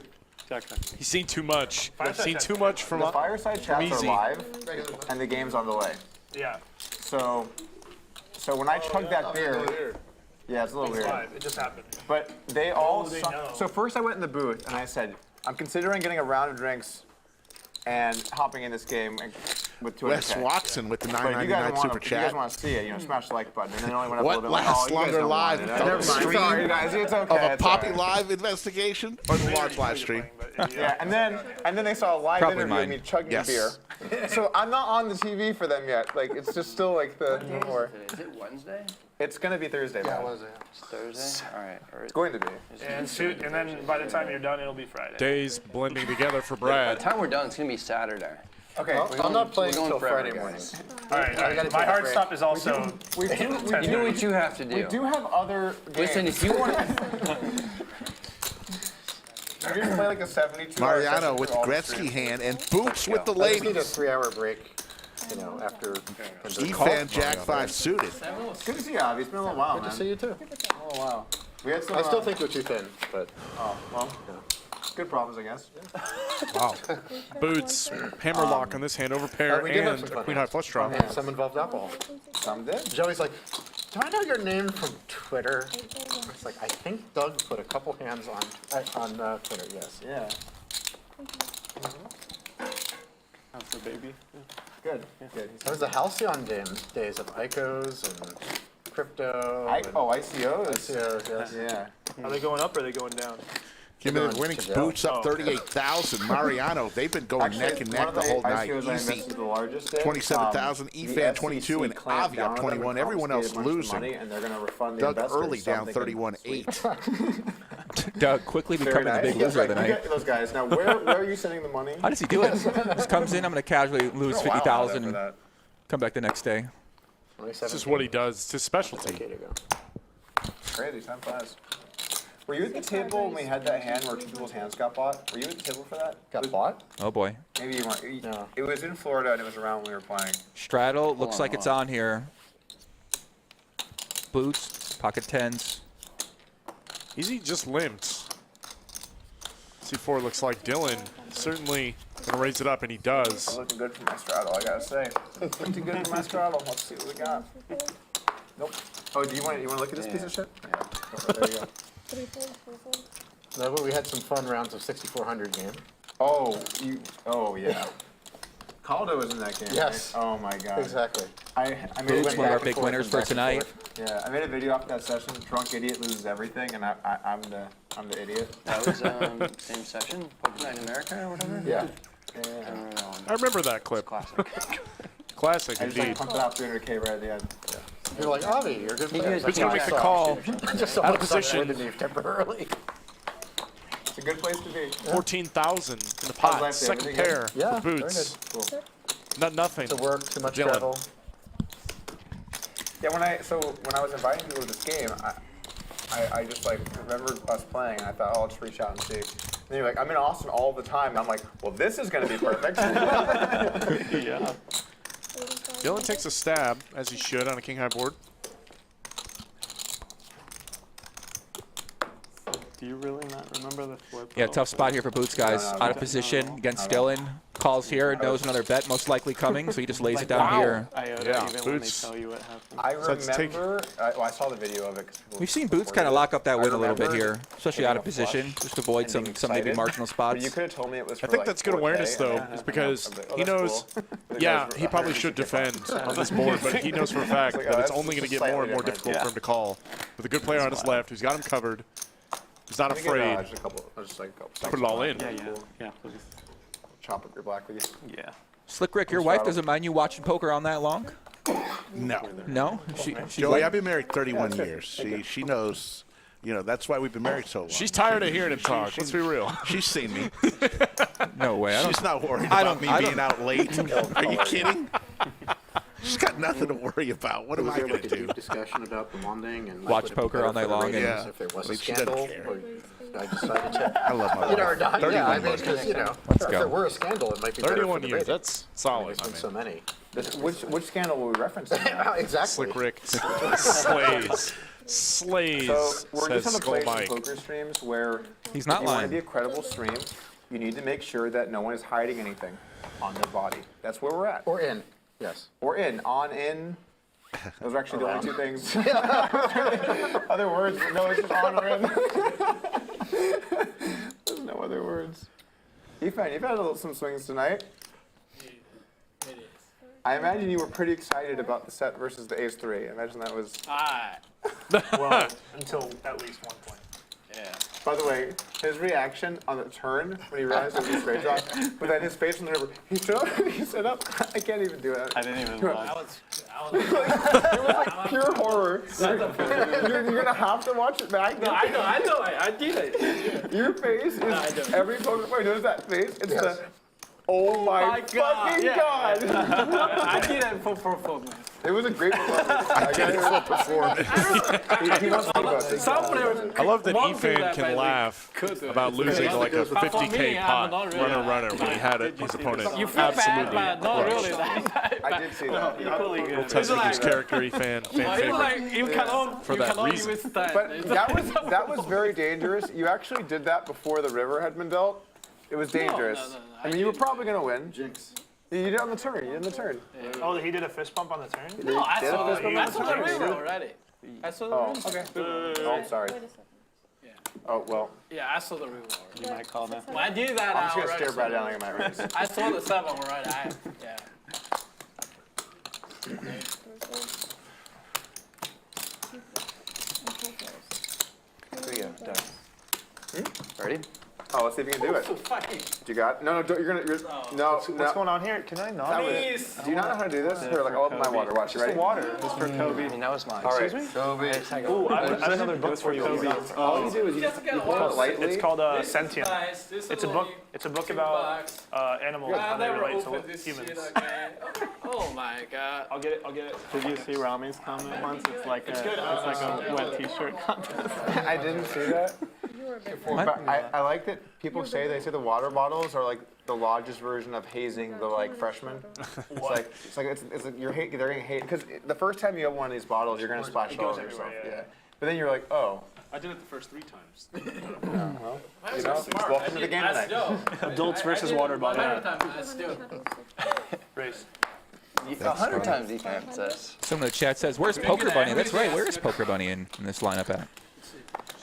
[SPEAKER 2] He's seen too much. I've seen too much from
[SPEAKER 18] the fireside chats are
[SPEAKER 2] Easy.
[SPEAKER 18] live, and the game's on the way.
[SPEAKER 7] Yeah.
[SPEAKER 18] So when I chugged that beer, yeah, it's a little
[SPEAKER 7] It's
[SPEAKER 18] weird.
[SPEAKER 7] live. It just happened.
[SPEAKER 18] But they all
[SPEAKER 7] do they
[SPEAKER 18] suck.
[SPEAKER 7] know?
[SPEAKER 18] So first I went in the booth and I said, I'm considering getting a round of drinks and hopping in this game with 200K.
[SPEAKER 1] Wes Watson with the
[SPEAKER 18] But if you guys
[SPEAKER 1] $9.99
[SPEAKER 18] wanna-
[SPEAKER 1] super
[SPEAKER 18] if you guys
[SPEAKER 1] chat.
[SPEAKER 18] want to see it, smash the like button. And then it only went up a
[SPEAKER 1] What
[SPEAKER 18] little bit. Like,
[SPEAKER 1] lasts
[SPEAKER 18] you guys
[SPEAKER 1] longer
[SPEAKER 18] don't
[SPEAKER 1] live?
[SPEAKER 18] want it.
[SPEAKER 1] The
[SPEAKER 18] Never mind.
[SPEAKER 1] stream
[SPEAKER 18] Sorry, you guys. It's okay.
[SPEAKER 1] of a
[SPEAKER 18] it's
[SPEAKER 1] Poppy
[SPEAKER 18] all right.
[SPEAKER 1] Live investigation or the large live stream?
[SPEAKER 18] Yeah, and then they saw a live
[SPEAKER 1] Probably
[SPEAKER 18] interview of
[SPEAKER 1] mine.
[SPEAKER 18] me chugging
[SPEAKER 1] Yes.
[SPEAKER 18] beer. So I'm not on the TV for them yet. Like it's just still like the before.
[SPEAKER 5] Is it Wednesday?
[SPEAKER 18] It's gonna be Thursday.
[SPEAKER 5] Yeah,
[SPEAKER 18] man.
[SPEAKER 5] Wednesday. It's Thursday? All right.
[SPEAKER 18] It's going to be.
[SPEAKER 7] And then by the time you're done, it'll be Friday.
[SPEAKER 2] Days blending together for
[SPEAKER 5] By
[SPEAKER 2] Brad.
[SPEAKER 5] the time we're done, it's gonna be Saturday.
[SPEAKER 18] Okay,
[SPEAKER 9] I'm not playing
[SPEAKER 5] we're going
[SPEAKER 9] until
[SPEAKER 5] forever,
[SPEAKER 9] Friday
[SPEAKER 5] guys.
[SPEAKER 9] morning.
[SPEAKER 7] All right.
[SPEAKER 9] I gotta
[SPEAKER 7] My
[SPEAKER 9] take a
[SPEAKER 7] hard
[SPEAKER 9] break.
[SPEAKER 7] stop is also.
[SPEAKER 18] We do
[SPEAKER 5] You do what you have to do.
[SPEAKER 18] We do have other games.
[SPEAKER 5] Listen, if you want
[SPEAKER 18] We're gonna play like a 72.
[SPEAKER 1] Mariano with Gretzky hand and Boots with the
[SPEAKER 9] I just need a
[SPEAKER 1] ladies.
[SPEAKER 9] 3-hour break, after.
[SPEAKER 1] Efan Jack 5 suited.
[SPEAKER 18] Good to see you, Avi. It's been a little while,
[SPEAKER 9] Good
[SPEAKER 18] man.
[SPEAKER 9] to see you too.
[SPEAKER 18] Oh wow. We had some.
[SPEAKER 9] I still think you're too thin, but.
[SPEAKER 18] Oh well. Good problems, I guess.
[SPEAKER 2] Wow. Boots, hammerlock on this hand over pair
[SPEAKER 9] we did have
[SPEAKER 2] and
[SPEAKER 9] some
[SPEAKER 2] a
[SPEAKER 9] fun
[SPEAKER 2] queen high
[SPEAKER 9] hands.
[SPEAKER 2] flush draw.
[SPEAKER 9] Yeah, some involved alcohol.
[SPEAKER 18] Some did.
[SPEAKER 9] Joey's like, do I know your name from Twitter? It's like, I think Doug put a couple hands on Twitter, yes.
[SPEAKER 18] Yeah.
[SPEAKER 7] How's the baby?
[SPEAKER 18] Good. Good.
[SPEAKER 9] That was the Halcyon days of ICOs and crypto.
[SPEAKER 18] ICOs.
[SPEAKER 9] ICOs, yes.
[SPEAKER 18] Yeah.
[SPEAKER 7] Are they going up or are they going down?
[SPEAKER 1] Cumulative winnings, Boots up 38,000. Mariano, they've been going
[SPEAKER 18] Actually,
[SPEAKER 1] neck and
[SPEAKER 18] one
[SPEAKER 1] neck
[SPEAKER 18] of
[SPEAKER 1] the whole night.
[SPEAKER 18] ICOs I
[SPEAKER 1] Easy.
[SPEAKER 18] invested the largest in,
[SPEAKER 1] 27,000.
[SPEAKER 18] the
[SPEAKER 1] Efan 22 and
[SPEAKER 18] FCC clamped
[SPEAKER 1] Avi up
[SPEAKER 18] down on them
[SPEAKER 1] 21.
[SPEAKER 18] and
[SPEAKER 1] Everyone else
[SPEAKER 18] confiscated a bunch of money,
[SPEAKER 1] losing.
[SPEAKER 18] and they're gonna refund the
[SPEAKER 1] Doug
[SPEAKER 18] investors
[SPEAKER 1] early down
[SPEAKER 18] something.
[SPEAKER 1] 31-8.
[SPEAKER 3] Doug quickly
[SPEAKER 18] Very
[SPEAKER 3] becoming the
[SPEAKER 18] nice.
[SPEAKER 3] big
[SPEAKER 18] Yeah,
[SPEAKER 3] loser of the
[SPEAKER 18] right, you
[SPEAKER 3] night.
[SPEAKER 18] get those guys. Now, where are you sending the money?
[SPEAKER 3] How does he do it? Just comes in, I'm going to casually lose
[SPEAKER 18] Been a while
[SPEAKER 3] 50,000
[SPEAKER 18] after
[SPEAKER 3] and
[SPEAKER 18] that.
[SPEAKER 3] come back the next day.
[SPEAKER 2] This is what he does. It's his specialty.
[SPEAKER 18] Crazy, time flies. Were you at the table when we had that hand where two people's hands got bought? Were you at the table for that?
[SPEAKER 9] Got bought?
[SPEAKER 3] Oh boy.
[SPEAKER 18] Maybe you weren't.
[SPEAKER 9] No.
[SPEAKER 18] It was in Florida and it was around when we were playing.
[SPEAKER 3] Straddle looks like it's on here. Boots, pocket tens.
[SPEAKER 2] Easy just limped. C4 looks like Dylan. Certainly gonna raise it up, and he does.
[SPEAKER 18] Looking good for my straddle, I gotta say. Looking good for my straddle. Let's see what we got. Nope. Oh, do you want to look at this piece of shit?
[SPEAKER 9] Yeah. There you go. We had some fun rounds of 6,400 game.
[SPEAKER 18] Oh, yeah. Caldo was in that game.
[SPEAKER 9] Yes.
[SPEAKER 18] Right? Oh my god.
[SPEAKER 9] Exactly.
[SPEAKER 18] I made
[SPEAKER 3] Boots, one of our big winners for tonight.
[SPEAKER 18] Yeah, I made a video after that session. Drunk idiot loses everything, and I'm the idiot.
[SPEAKER 5] That was same session, Poker Night in America or whatever.
[SPEAKER 18] Yeah.
[SPEAKER 2] I remember that clip.
[SPEAKER 5] Classic.
[SPEAKER 2] Classic,
[SPEAKER 18] I just like
[SPEAKER 2] indeed.
[SPEAKER 18] pumped it out 300K right at the end.
[SPEAKER 9] You're like, Avi, you're a good player.
[SPEAKER 2] Who's gonna make the call?
[SPEAKER 9] Just
[SPEAKER 2] Out of
[SPEAKER 9] someone sucked
[SPEAKER 2] position.
[SPEAKER 9] underneath temporarily.
[SPEAKER 18] It's a good place to be.
[SPEAKER 2] 14,000 in the
[SPEAKER 18] How's
[SPEAKER 2] pot.
[SPEAKER 18] life,
[SPEAKER 2] Second
[SPEAKER 18] David?
[SPEAKER 2] pair
[SPEAKER 9] Yeah,
[SPEAKER 2] for
[SPEAKER 9] very
[SPEAKER 2] Boots.
[SPEAKER 9] good. Cool.
[SPEAKER 2] Nothing.
[SPEAKER 9] To work, too much
[SPEAKER 2] Dylan.
[SPEAKER 9] travel.
[SPEAKER 18] Yeah, when I was inviting people to this game, I just like remember us playing, and I thought, oh, I'll just reach out and see. And you're like, I'm in Austin all the time. And I'm like, well, this is gonna be perfect.
[SPEAKER 7] Yeah.
[SPEAKER 2] Dylan takes a stab, as he should, on a king high board.
[SPEAKER 10] Do you really not remember the flip?
[SPEAKER 3] Yeah, tough spot here for Boots, guys. Out of position against Dylan. calls here and knows another bet most likely coming, so he just lays it down here.
[SPEAKER 2] Boots.
[SPEAKER 8] I
[SPEAKER 2] So let's take-
[SPEAKER 8] remember. Well, I saw the video of it. 'Cause people
[SPEAKER 3] We've seen Boots kind of lock up that win a little bit
[SPEAKER 8] remember
[SPEAKER 3] here, especially out of position, just to avoid some maybe marginal
[SPEAKER 8] But
[SPEAKER 3] spots.
[SPEAKER 8] you could have told me it was.
[SPEAKER 2] I think that's good awareness, though, is because he knows, yeah, he probably should defend on this board, but he knows for a fact that it's only going to get more and more difficult for him to call. With a good player on his left who's got him covered, he's not afraid. Put it all in.
[SPEAKER 10] Yeah, please.
[SPEAKER 8] Chop up your black with you.
[SPEAKER 10] Yeah.
[SPEAKER 3] Slick Rick, your wife doesn't mind you watching poker all night long?
[SPEAKER 1] No.
[SPEAKER 3] No?
[SPEAKER 1] Joey, I've been married 31 years. She knows, that's why we've been married so long.
[SPEAKER 2] She's tired of hearing him talk. Let's be real.
[SPEAKER 1] She's seen me.
[SPEAKER 3] No way.
[SPEAKER 1] She's not worried about me being out late. Are you kidding? She's got nothing to worry about. What am I going to do?
[SPEAKER 9] Discussion about the Monding and
[SPEAKER 3] watch poker all night long.
[SPEAKER 1] Yeah.
[SPEAKER 9] If there was
[SPEAKER 1] I mean,
[SPEAKER 9] a
[SPEAKER 1] she doesn't
[SPEAKER 9] scandal,
[SPEAKER 1] care.
[SPEAKER 9] or I decided to.
[SPEAKER 1] I love my
[SPEAKER 9] You know, or
[SPEAKER 1] wife.
[SPEAKER 9] not.
[SPEAKER 1] 31
[SPEAKER 9] Yeah, I mean,
[SPEAKER 1] years.
[SPEAKER 9] because
[SPEAKER 3] Let's
[SPEAKER 9] if
[SPEAKER 3] go.
[SPEAKER 9] there were a scandal, it might be better
[SPEAKER 2] 31
[SPEAKER 9] for the
[SPEAKER 2] years.
[SPEAKER 9] rating.
[SPEAKER 2] That's solid.
[SPEAKER 9] There's been so many.
[SPEAKER 8] Which scandal were we referencing?
[SPEAKER 9] Exactly.
[SPEAKER 2] Slick Rick slays. Slays.
[SPEAKER 8] So we're
[SPEAKER 2] says
[SPEAKER 8] just on the
[SPEAKER 2] Skull
[SPEAKER 8] place
[SPEAKER 2] Mike.
[SPEAKER 8] of poker streams where
[SPEAKER 3] He's not
[SPEAKER 8] if you want
[SPEAKER 3] lying.
[SPEAKER 8] to be a credible stream, you need to make sure that no one is hiding anything on their body. That's where we're at.
[SPEAKER 9] Or in. Yes.
[SPEAKER 8] Or in. On, in. Those are actually the only two things. Other words, no, it's just on or in. There's no other words. Efan, you've had some swings tonight. I imagine you were pretty excited about the set versus the ace-3. I imagine that was...
[SPEAKER 10] Well, until at least one point.
[SPEAKER 8] Yeah. By the way, his reaction on the turn when he realized it was a straight draw, but then his face on the river, he stood up, he stood up. I can't even do it.
[SPEAKER 10] I didn't even
[SPEAKER 8] It
[SPEAKER 10] lie.
[SPEAKER 8] was like pure horror. You're gonna have to watch it back.
[SPEAKER 20] No, I know, I did it.
[SPEAKER 8] Your face is every poker player knows that face. It's the oh my fucking god.
[SPEAKER 20] I did it for me.
[SPEAKER 8] It was a great performance. I got it for performance. He wants to think about this.
[SPEAKER 2] I love that Efan can laugh about losing like a 50K pot runner when he had his opponent.
[SPEAKER 20] You feel
[SPEAKER 2] Absolutely
[SPEAKER 20] bad, but not
[SPEAKER 2] crushed.
[SPEAKER 20] really.
[SPEAKER 8] I did see that.
[SPEAKER 2] Little testing his character, Efan, fan favorite.
[SPEAKER 20] You cannot,
[SPEAKER 2] For that reason.
[SPEAKER 8] But that was very dangerous. You actually did that before the river had been dealt. It was dangerous.
[SPEAKER 20] No.
[SPEAKER 8] I mean, you were probably gonna win. Jinx. You did it on the turn. You did it on the turn.
[SPEAKER 10] Oh, he did a fist bump on the turn?
[SPEAKER 20] No, I
[SPEAKER 8] Did a
[SPEAKER 20] saw
[SPEAKER 8] fist bump on
[SPEAKER 20] the
[SPEAKER 8] the turn.
[SPEAKER 20] river already. I saw the river.
[SPEAKER 8] Okay. Oh, I'm sorry. Oh, well.
[SPEAKER 20] Yeah, I saw the river already.
[SPEAKER 10] You might call that.
[SPEAKER 20] Well, I did that
[SPEAKER 8] I'm just gonna
[SPEAKER 20] already.
[SPEAKER 8] stare Brad down like I'm at race.
[SPEAKER 20] I saw the 7 already. Yeah.
[SPEAKER 5] So yeah, done. Ready?
[SPEAKER 8] Oh, let's see if you can do it. You got? No, don't, you're gonna. No.
[SPEAKER 10] What's going on here? Can I not?
[SPEAKER 8] Do you not know how to do this? Here, like, I'll open my water. Watch, you
[SPEAKER 10] Just
[SPEAKER 8] ready?
[SPEAKER 10] the water. This for Kobe.
[SPEAKER 5] I mean, that was mine.
[SPEAKER 8] All right.
[SPEAKER 5] Excuse me?
[SPEAKER 8] Kobe.
[SPEAKER 10] Ooh, I have another book for you.
[SPEAKER 8] All you do is you pull it lightly.
[SPEAKER 10] It's called Sentient. It's a book. It's a book about animals and how they relate to humans.
[SPEAKER 20] Oh my god.
[SPEAKER 10] I'll get it. Did you see Rami's comment once? It's like a wet T-shirt contest.
[SPEAKER 8] I didn't see that. But I like that people say the water bottles are like the lodge's version of hazing the like freshmen. It's like you're they're gonna hate because the first time you open one of these bottles you're gonna splash it all over yourself. Yeah. But then you're like, oh.
[SPEAKER 10] I did it the first 3 times.
[SPEAKER 8] Well, you know, welcome to the game tonight.
[SPEAKER 10] Adults versus water bottle.
[SPEAKER 5] Race. 100 times defense says.
[SPEAKER 3] Someone in the chat says, "Where's Poker Bunny?" That's right. Where is Poker Bunny in this lineup at?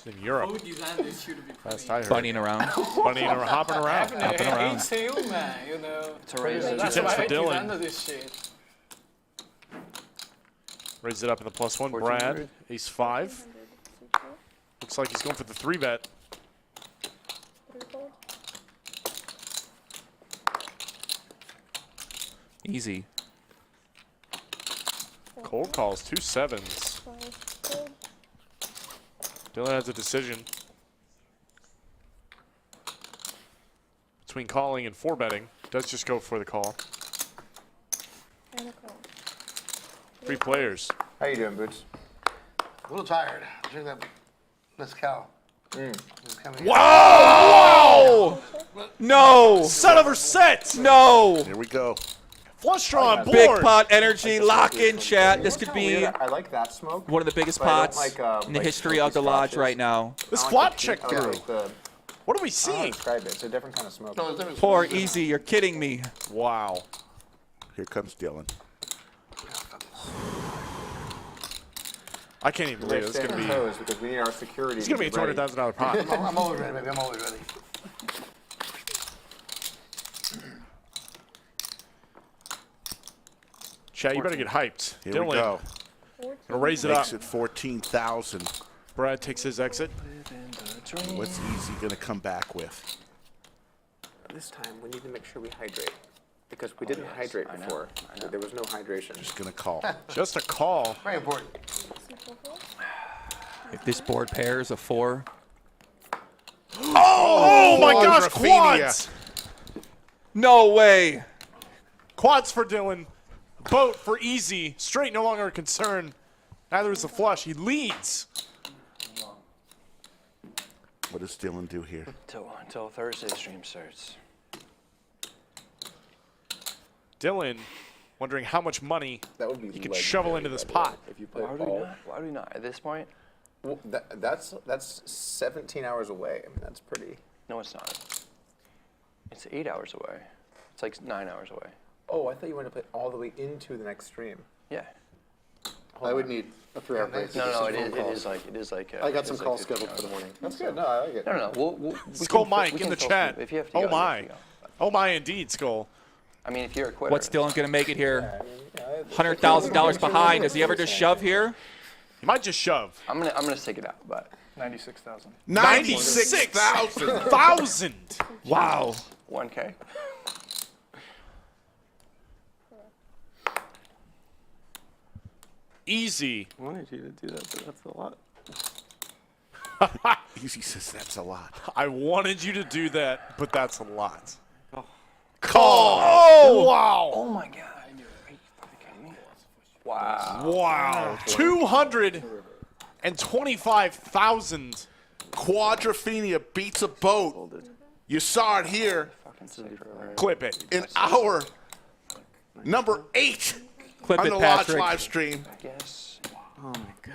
[SPEAKER 2] In Europe.
[SPEAKER 20] Last
[SPEAKER 2] I heard.
[SPEAKER 3] Bunnying around.
[SPEAKER 2] Bunnying around, hopping around.
[SPEAKER 3] Hopping around.
[SPEAKER 20] It's you, man. You know.
[SPEAKER 5] It's a raise.
[SPEAKER 2] 2
[SPEAKER 20] That's
[SPEAKER 2] tips
[SPEAKER 20] why
[SPEAKER 2] for
[SPEAKER 20] I
[SPEAKER 2] Dylan.
[SPEAKER 20] under this shit.
[SPEAKER 2] Raise it up in the +1. Brad, ace 5. Looks like he's going for the 3-bet.
[SPEAKER 3] Easy.
[SPEAKER 2] Cold calls, 2 7s. Dylan has a decision between calling and 4-betting. Does just go for the call. 3 players.
[SPEAKER 4] How you doing, Boots? A little tired. Drink that mezcal.
[SPEAKER 2] Wow!
[SPEAKER 3] No!
[SPEAKER 2] Son of a set!
[SPEAKER 3] No!
[SPEAKER 1] Here we go.
[SPEAKER 2] Flush draw on board.
[SPEAKER 3] Big pot energy, lock in chat. This could be
[SPEAKER 8] I like that smoke.
[SPEAKER 3] one of the biggest
[SPEAKER 8] but I don't
[SPEAKER 3] pots
[SPEAKER 8] like,
[SPEAKER 3] in the
[SPEAKER 8] like
[SPEAKER 3] history of the
[SPEAKER 8] smoky
[SPEAKER 3] lodge
[SPEAKER 8] scotches.
[SPEAKER 3] right now.
[SPEAKER 2] This
[SPEAKER 8] I
[SPEAKER 2] flop
[SPEAKER 8] like
[SPEAKER 2] check
[SPEAKER 8] the- I
[SPEAKER 2] through.
[SPEAKER 8] like the
[SPEAKER 2] What are we
[SPEAKER 18] I don't know how
[SPEAKER 2] seeing?
[SPEAKER 18] to describe it. It's a different kind of smoke.
[SPEAKER 4] No, there's
[SPEAKER 3] Poor Easy, you're kidding me.
[SPEAKER 2] Wow.
[SPEAKER 1] Here comes Dylan.
[SPEAKER 2] I can't even believe it's going to be.
[SPEAKER 18] Because we need our security.
[SPEAKER 2] It's going to be a $200,000 pot.
[SPEAKER 4] I'm always ready, baby. I'm always ready.
[SPEAKER 2] Chat, you better get hyped.
[SPEAKER 1] Here
[SPEAKER 2] Dylan,
[SPEAKER 1] we go.
[SPEAKER 2] gonna raise it up.
[SPEAKER 1] Makes it 14,000.
[SPEAKER 2] Brad takes his exit.
[SPEAKER 1] What's Easy going to come back with?
[SPEAKER 18] This time we need to make sure we hydrate. Because we didn't hydrate before. There was no hydration.
[SPEAKER 1] Just going to call.
[SPEAKER 2] Just a call.
[SPEAKER 4] Very important.
[SPEAKER 3] If this board pairs a 4.
[SPEAKER 2] Oh my gosh,
[SPEAKER 1] Quadrophenia.
[SPEAKER 2] quads!
[SPEAKER 3] No way.
[SPEAKER 2] Quads for Dylan. Boat for Easy. Straight no longer a concern. Neither is the flush. He leads.
[SPEAKER 1] What does Dylan do here?
[SPEAKER 5] Until Thursday stream starts.
[SPEAKER 2] Dylan wondering how much money
[SPEAKER 18] That would be
[SPEAKER 2] he can
[SPEAKER 18] legendary,
[SPEAKER 2] shovel into this
[SPEAKER 18] by the way,
[SPEAKER 2] pot.
[SPEAKER 18] If you play
[SPEAKER 5] Why would we
[SPEAKER 18] all.
[SPEAKER 5] not? Why would we not? At this point?
[SPEAKER 18] Well, that's 17 hours away. I mean, that's pretty.
[SPEAKER 5] No, it's not. It's 8 hours away. It's like 9 hours away.
[SPEAKER 18] Oh, I thought you wanted to play all the way into the next stream.
[SPEAKER 5] Yeah.
[SPEAKER 9] I would need a 3-hour break.
[SPEAKER 5] No, it is like.
[SPEAKER 9] I got some calls scheduled for the morning.
[SPEAKER 18] That's good. No, I like it.
[SPEAKER 5] No. we
[SPEAKER 2] Skull
[SPEAKER 5] can-
[SPEAKER 2] Mike
[SPEAKER 5] we
[SPEAKER 2] in
[SPEAKER 5] can
[SPEAKER 2] the
[SPEAKER 5] fill
[SPEAKER 2] chat.
[SPEAKER 5] some- If you have to
[SPEAKER 2] Oh
[SPEAKER 5] go, you have
[SPEAKER 2] my.
[SPEAKER 5] to go.
[SPEAKER 2] Oh my indeed, Skull.
[SPEAKER 5] I mean, if you're a quitter.
[SPEAKER 3] What's Dylan going to make it here? $100,000 behind. Does he ever just shove here?
[SPEAKER 2] He might just shove.
[SPEAKER 5] I'm gonna stick it out, but
[SPEAKER 7] 96,000.
[SPEAKER 2] 96,000.
[SPEAKER 3] Wow.
[SPEAKER 5] 1K.
[SPEAKER 2] Easy.
[SPEAKER 7] I wanted you to do that, but that's a lot.
[SPEAKER 1] Easy says that's a lot.
[SPEAKER 2] I wanted you to do that, but that's a lot.
[SPEAKER 1] Call.
[SPEAKER 2] Oh, wow.
[SPEAKER 5] Oh my god. Are you fucking kidding me? Wow.
[SPEAKER 2] Wow. 225,000.
[SPEAKER 1] Quadrophenia beats a boat. You saw it here
[SPEAKER 2] Clip it.
[SPEAKER 1] in our number 8
[SPEAKER 3] Clip
[SPEAKER 1] on
[SPEAKER 3] it,
[SPEAKER 1] the Lodge
[SPEAKER 3] Patrick.
[SPEAKER 1] live stream.
[SPEAKER 5] Yes.
[SPEAKER 7] Oh my god.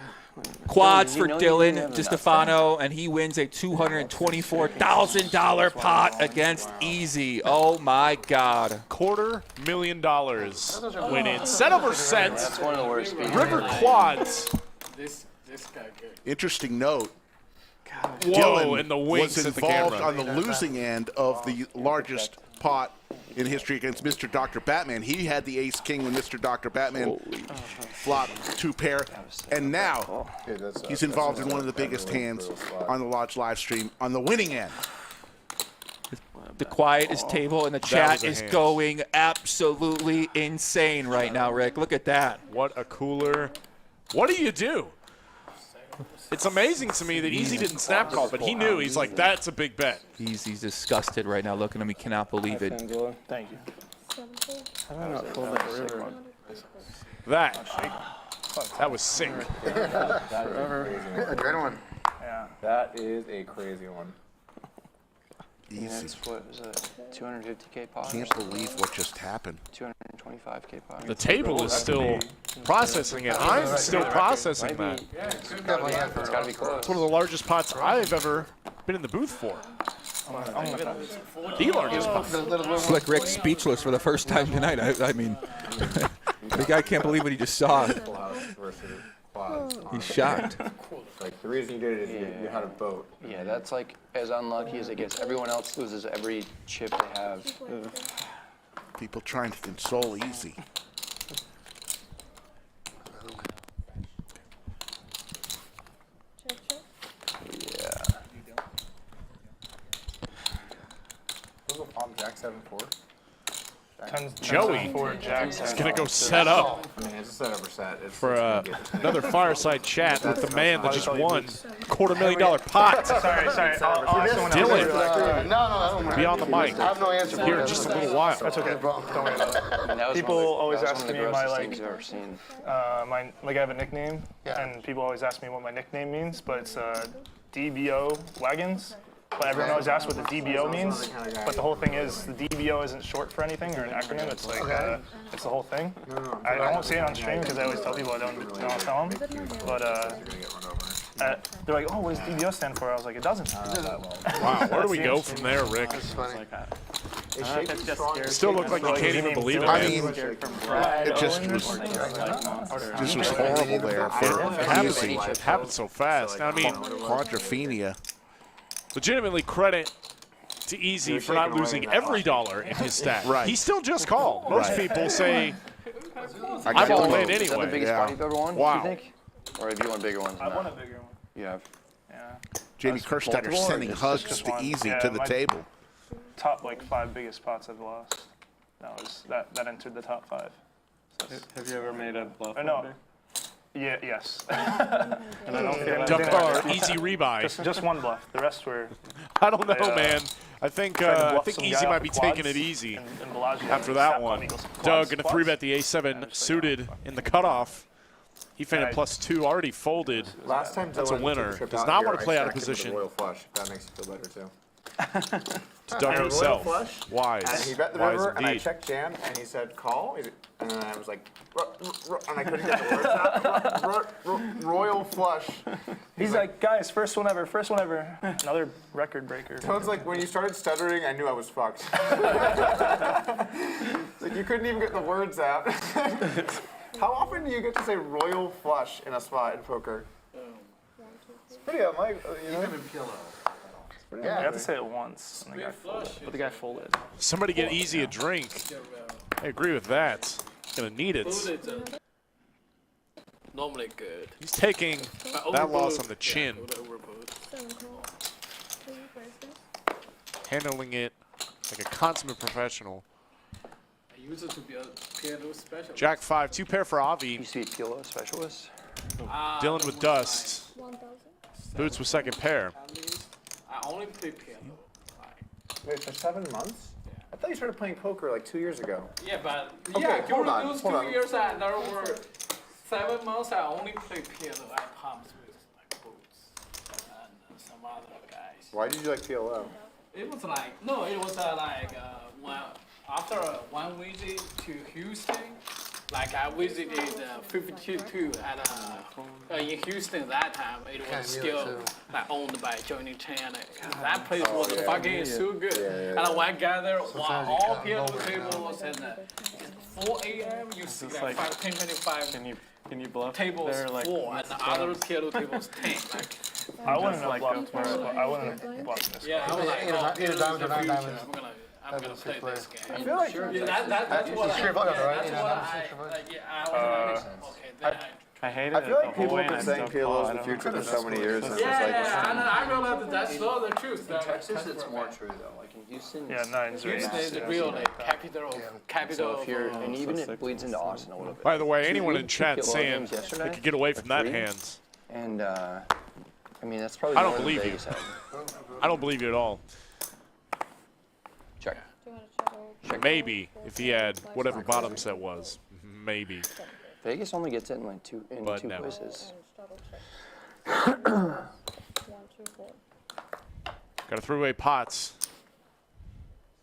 [SPEAKER 3] Quads for
[SPEAKER 5] You know you didn't
[SPEAKER 3] Dylan
[SPEAKER 5] have
[SPEAKER 3] DiStefano, and he wins a $224,000 pot against Easy. Oh my God.
[SPEAKER 2] $250,000 win in. Set over set.
[SPEAKER 5] That's one of the worst speeds.
[SPEAKER 2] River quads.
[SPEAKER 20] This guy good.
[SPEAKER 1] Interesting note.
[SPEAKER 2] Whoa,
[SPEAKER 1] Dylan
[SPEAKER 2] and the wings
[SPEAKER 1] was
[SPEAKER 2] at the
[SPEAKER 1] involved
[SPEAKER 2] camera.
[SPEAKER 1] on the losing end of the largest pot in history against Mr. Dr. Batman. He had the ace-king when Mr. Dr. Batman flopped 2 pair. And now he's involved in one of the biggest hands on the Lodge live stream on the winning end.
[SPEAKER 3] The quietest table in the chat is going absolutely insane right now, Rick. Look at that.
[SPEAKER 2] What a cooler. What do you do? It's amazing to me that Easy didn't snap call, but he knew. He's like, that's a big bet.
[SPEAKER 3] He's disgusted right now. Look at him. He cannot believe it.
[SPEAKER 7] Thank you. How do I not fold that river?
[SPEAKER 2] That was sick.
[SPEAKER 4] Great one.
[SPEAKER 7] Yeah.
[SPEAKER 18] That is a crazy one.
[SPEAKER 5] And that's what was it? 250K pot.
[SPEAKER 1] Can't believe what just happened.
[SPEAKER 5] 225K pot.
[SPEAKER 2] The table is still processing it. I'm still processing that.
[SPEAKER 5] It's gotta be close.
[SPEAKER 2] It's one of the largest pots I've ever been in the booth for. The largest pot.
[SPEAKER 3] It's like Rick's speechless for the first time tonight. I mean, the guy can't believe what he just saw. He's shocked.
[SPEAKER 18] Like the reason you did it is you had a boat.
[SPEAKER 5] Yeah, that's like as unlucky as it gets. Everyone else loses every chip they have.
[SPEAKER 1] People trying to console Easy.
[SPEAKER 5] Yeah.
[SPEAKER 18] Those are Palm Jack 7-4.
[SPEAKER 2] Joey is going to go set up
[SPEAKER 18] I mean, it's a set over set. It's
[SPEAKER 2] for another fireside chat with the man that just won
[SPEAKER 7] $250,000
[SPEAKER 2] pot.
[SPEAKER 7] Sorry. I'll ask someone else.
[SPEAKER 2] Dylan,
[SPEAKER 4] No.
[SPEAKER 2] be on the mic
[SPEAKER 4] I have no answer.
[SPEAKER 2] here in just a little while.
[SPEAKER 7] That's okay. Don't worry about it. People always ask me my I have a nickname, and people always ask me what my nickname means, but it's DBO Wagons. But everyone always asks what the DBO means. But the whole thing is the DBO isn't short for anything or an acronym. It's like it's the whole thing. I won't say it on stream because I always tell people I don't tell them. But they're like, oh, what does DBO stand for? I was like, it doesn't.
[SPEAKER 2] Wow, where do we go from there, Rick?
[SPEAKER 4] That's funny.
[SPEAKER 2] Still look like you can't even believe it,
[SPEAKER 1] I
[SPEAKER 2] man.
[SPEAKER 1] mean, it just was horrible there for Easy.
[SPEAKER 2] It happened so fast. I mean,
[SPEAKER 1] Quadrophenia.
[SPEAKER 2] legitimately credit to Easy for not losing every dollar in his stack.
[SPEAKER 1] Right.
[SPEAKER 2] He still just called. Most people say,
[SPEAKER 1] I
[SPEAKER 2] I'm all in
[SPEAKER 5] Is that the
[SPEAKER 2] anyway.
[SPEAKER 5] biggest pot you've ever won,
[SPEAKER 2] Wow.
[SPEAKER 5] do you think? Or have you won bigger ones than
[SPEAKER 7] I've
[SPEAKER 5] that?
[SPEAKER 7] won a bigger one.
[SPEAKER 5] You have?
[SPEAKER 7] Yeah.
[SPEAKER 1] Jamie Kerstetter
[SPEAKER 5] multiple, or
[SPEAKER 1] sending
[SPEAKER 5] just
[SPEAKER 1] hugs to
[SPEAKER 7] one?
[SPEAKER 1] Easy
[SPEAKER 7] Yeah,
[SPEAKER 1] to the
[SPEAKER 7] my
[SPEAKER 1] table.
[SPEAKER 7] Top like 5 biggest pots I've lost. That entered the top 5. So
[SPEAKER 10] Have you ever made a bluff?
[SPEAKER 7] or no.
[SPEAKER 10] order?
[SPEAKER 7] Yeah. Yes.
[SPEAKER 10] And I don't feel
[SPEAKER 2] Duck
[SPEAKER 10] like
[SPEAKER 2] bar, easy rebuy.
[SPEAKER 7] Just one bluff. The rest were.
[SPEAKER 2] I don't know,
[SPEAKER 7] Yeah.
[SPEAKER 2] man. I think Easy might be taking it easy after that one. Doug gonna 3-bet the A7 suited in the cutoff. He fainted +2, already folded.
[SPEAKER 9] Last time
[SPEAKER 2] That's a
[SPEAKER 9] Dylan
[SPEAKER 2] winner.
[SPEAKER 9] took a trip
[SPEAKER 2] Does
[SPEAKER 9] out
[SPEAKER 2] not
[SPEAKER 9] here,
[SPEAKER 2] want to play
[SPEAKER 9] I
[SPEAKER 2] out of
[SPEAKER 9] stacked him with
[SPEAKER 2] position.
[SPEAKER 9] a royal flush. That makes you feel better too.
[SPEAKER 2] To Doug
[SPEAKER 9] And a
[SPEAKER 2] himself.
[SPEAKER 9] royal flush,
[SPEAKER 2] Wise.
[SPEAKER 9] And he bet the
[SPEAKER 2] Wise
[SPEAKER 9] river, and I
[SPEAKER 2] indeed.
[SPEAKER 9] checked jam, and he said call, and then I was like, and I couldn't get the words out. Royal flush.
[SPEAKER 7] He's like, guys, first one ever. Another record breaker.
[SPEAKER 9] Toad's like, when you started stuttering, I knew I was fucked. Like, you couldn't even get the words out. How often do you get to say royal flush in a spot in poker? It's pretty unlike, you know?
[SPEAKER 7] I got to say it once, and the guy folded. But the guy folded.
[SPEAKER 2] Somebody get Easy a drink. I agree with that. Gonna need it.
[SPEAKER 20] Normally good.
[SPEAKER 2] He's taking that loss on the chin. Handling it like a consummate professional.
[SPEAKER 20] I used it to be a PLO specialist.
[SPEAKER 2] Jack 5, 2 pair for Avi.
[SPEAKER 5] You see PLO specialist?
[SPEAKER 2] Dylan with dust. Boots with second pair.
[SPEAKER 20] I only play piano.
[SPEAKER 9] Wait, for 7 months? I thought you started playing poker like 2 years ago.
[SPEAKER 20] Yeah, but
[SPEAKER 9] Okay,
[SPEAKER 20] yeah,
[SPEAKER 9] hold
[SPEAKER 20] during
[SPEAKER 9] on,
[SPEAKER 20] those
[SPEAKER 9] hold
[SPEAKER 20] 2
[SPEAKER 9] on.
[SPEAKER 20] years, I never were 7 months. I only play piano at Palms with like Boots and some other guys.
[SPEAKER 9] Why did you like PLO?
[SPEAKER 20] It was like when after one visit to Houston, like I visited 52 at in Houston that time. It was still like owned by Johnny Chan. That place was fucking so good. And when I got there, wow, all piano tables and 4 a.m. you see like 5, 10, 25
[SPEAKER 10] Can you bluff
[SPEAKER 20] tables
[SPEAKER 10] there, like,
[SPEAKER 20] 4 and the other piano tables 10. Like,
[SPEAKER 7] I wouldn't have bluffed. I wouldn't have bluffed this.
[SPEAKER 20] yeah, I was like,
[SPEAKER 4] Either
[SPEAKER 20] oh, here's
[SPEAKER 4] diamonds or
[SPEAKER 20] the
[SPEAKER 4] not
[SPEAKER 20] future.
[SPEAKER 4] diamonds.
[SPEAKER 20] I'm gonna play this game.
[SPEAKER 9] I feel like
[SPEAKER 20] Yeah, that's what
[SPEAKER 4] Sure, fuck it, right?
[SPEAKER 20] that's
[SPEAKER 4] Yeah,
[SPEAKER 20] what
[SPEAKER 4] that's sure,
[SPEAKER 20] I was like, okay, then
[SPEAKER 10] I hated
[SPEAKER 9] I feel
[SPEAKER 10] it
[SPEAKER 9] like
[SPEAKER 10] the whole
[SPEAKER 9] people
[SPEAKER 10] way,
[SPEAKER 9] have been
[SPEAKER 10] and
[SPEAKER 9] saying
[SPEAKER 10] I
[SPEAKER 9] PLO is
[SPEAKER 10] don't
[SPEAKER 9] the future for so many years, and it's
[SPEAKER 20] yeah,
[SPEAKER 9] like,
[SPEAKER 20] yeah, and I realized that's not the truth.
[SPEAKER 5] In Texas, it's more true though. Like in Houston,
[SPEAKER 7] Yeah, 9s or
[SPEAKER 20] Houston
[SPEAKER 7] 8s.
[SPEAKER 20] is the real capital
[SPEAKER 5] So if you're,
[SPEAKER 20] of,
[SPEAKER 5] and even it bleeds into Austin a little bit.
[SPEAKER 2] By the way, anyone in
[SPEAKER 5] Two
[SPEAKER 2] chat
[SPEAKER 5] PLO
[SPEAKER 2] saying
[SPEAKER 5] games
[SPEAKER 2] they
[SPEAKER 5] yesterday,
[SPEAKER 2] could get away from that
[SPEAKER 5] three.
[SPEAKER 2] hand.
[SPEAKER 5] And I mean that's probably
[SPEAKER 2] I don't
[SPEAKER 5] more than
[SPEAKER 2] believe you.
[SPEAKER 5] Vegas had.
[SPEAKER 2] I don't believe you at all.
[SPEAKER 5] Check.
[SPEAKER 2] Maybe if he had whatever bottom set was. Maybe.
[SPEAKER 5] Vegas only gets it in like two
[SPEAKER 2] But no.
[SPEAKER 5] places.
[SPEAKER 2] Got to throw away pots.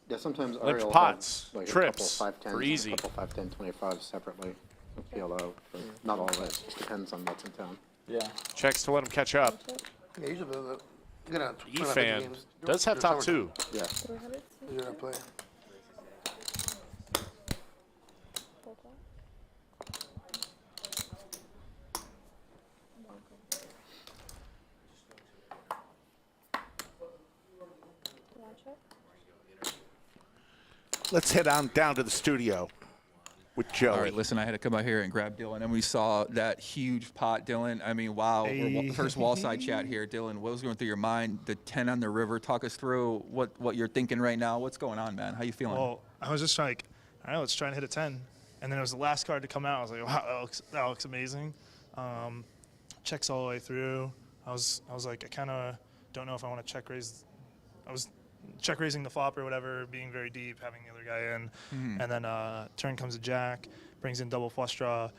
[SPEAKER 9] yeah, sometimes
[SPEAKER 2] Limped
[SPEAKER 9] Ariel
[SPEAKER 2] pots,
[SPEAKER 9] had, like
[SPEAKER 2] trips
[SPEAKER 9] a couple 510s
[SPEAKER 2] for
[SPEAKER 9] and
[SPEAKER 2] easy.
[SPEAKER 9] a couple 510, 25s separately with PLO. But not all of it. Just depends on what's in town.
[SPEAKER 18] Yeah.
[SPEAKER 2] Checks to let him catch up.
[SPEAKER 4] Yeah, usually you're gonna
[SPEAKER 2] Efan does have top 2.
[SPEAKER 9] Yeah.
[SPEAKER 4] You're gonna play.
[SPEAKER 1] Let's head on down to the studio with Joey.
[SPEAKER 3] All right, listen, I had to come out here and grab Dylan, and we saw that huge pot, Dylan. I mean, wow.
[SPEAKER 7] Hey.
[SPEAKER 3] First wall side chat here, Dylan. What was going through your mind? The 10 on the river. Talk us through what you're thinking right now. What's going on, man? How you feeling?
[SPEAKER 7] Well, I was just like, I don't know, let's try and hit a 10. And then it was the last card to come out. I was like, wow, that looks amazing. Checks all the way through. I was like, I kind of don't know if I want to check raise. I was check raising the flop or whatever, being very deep, having the other guy in. And then turn comes a jack, brings in double flush draw.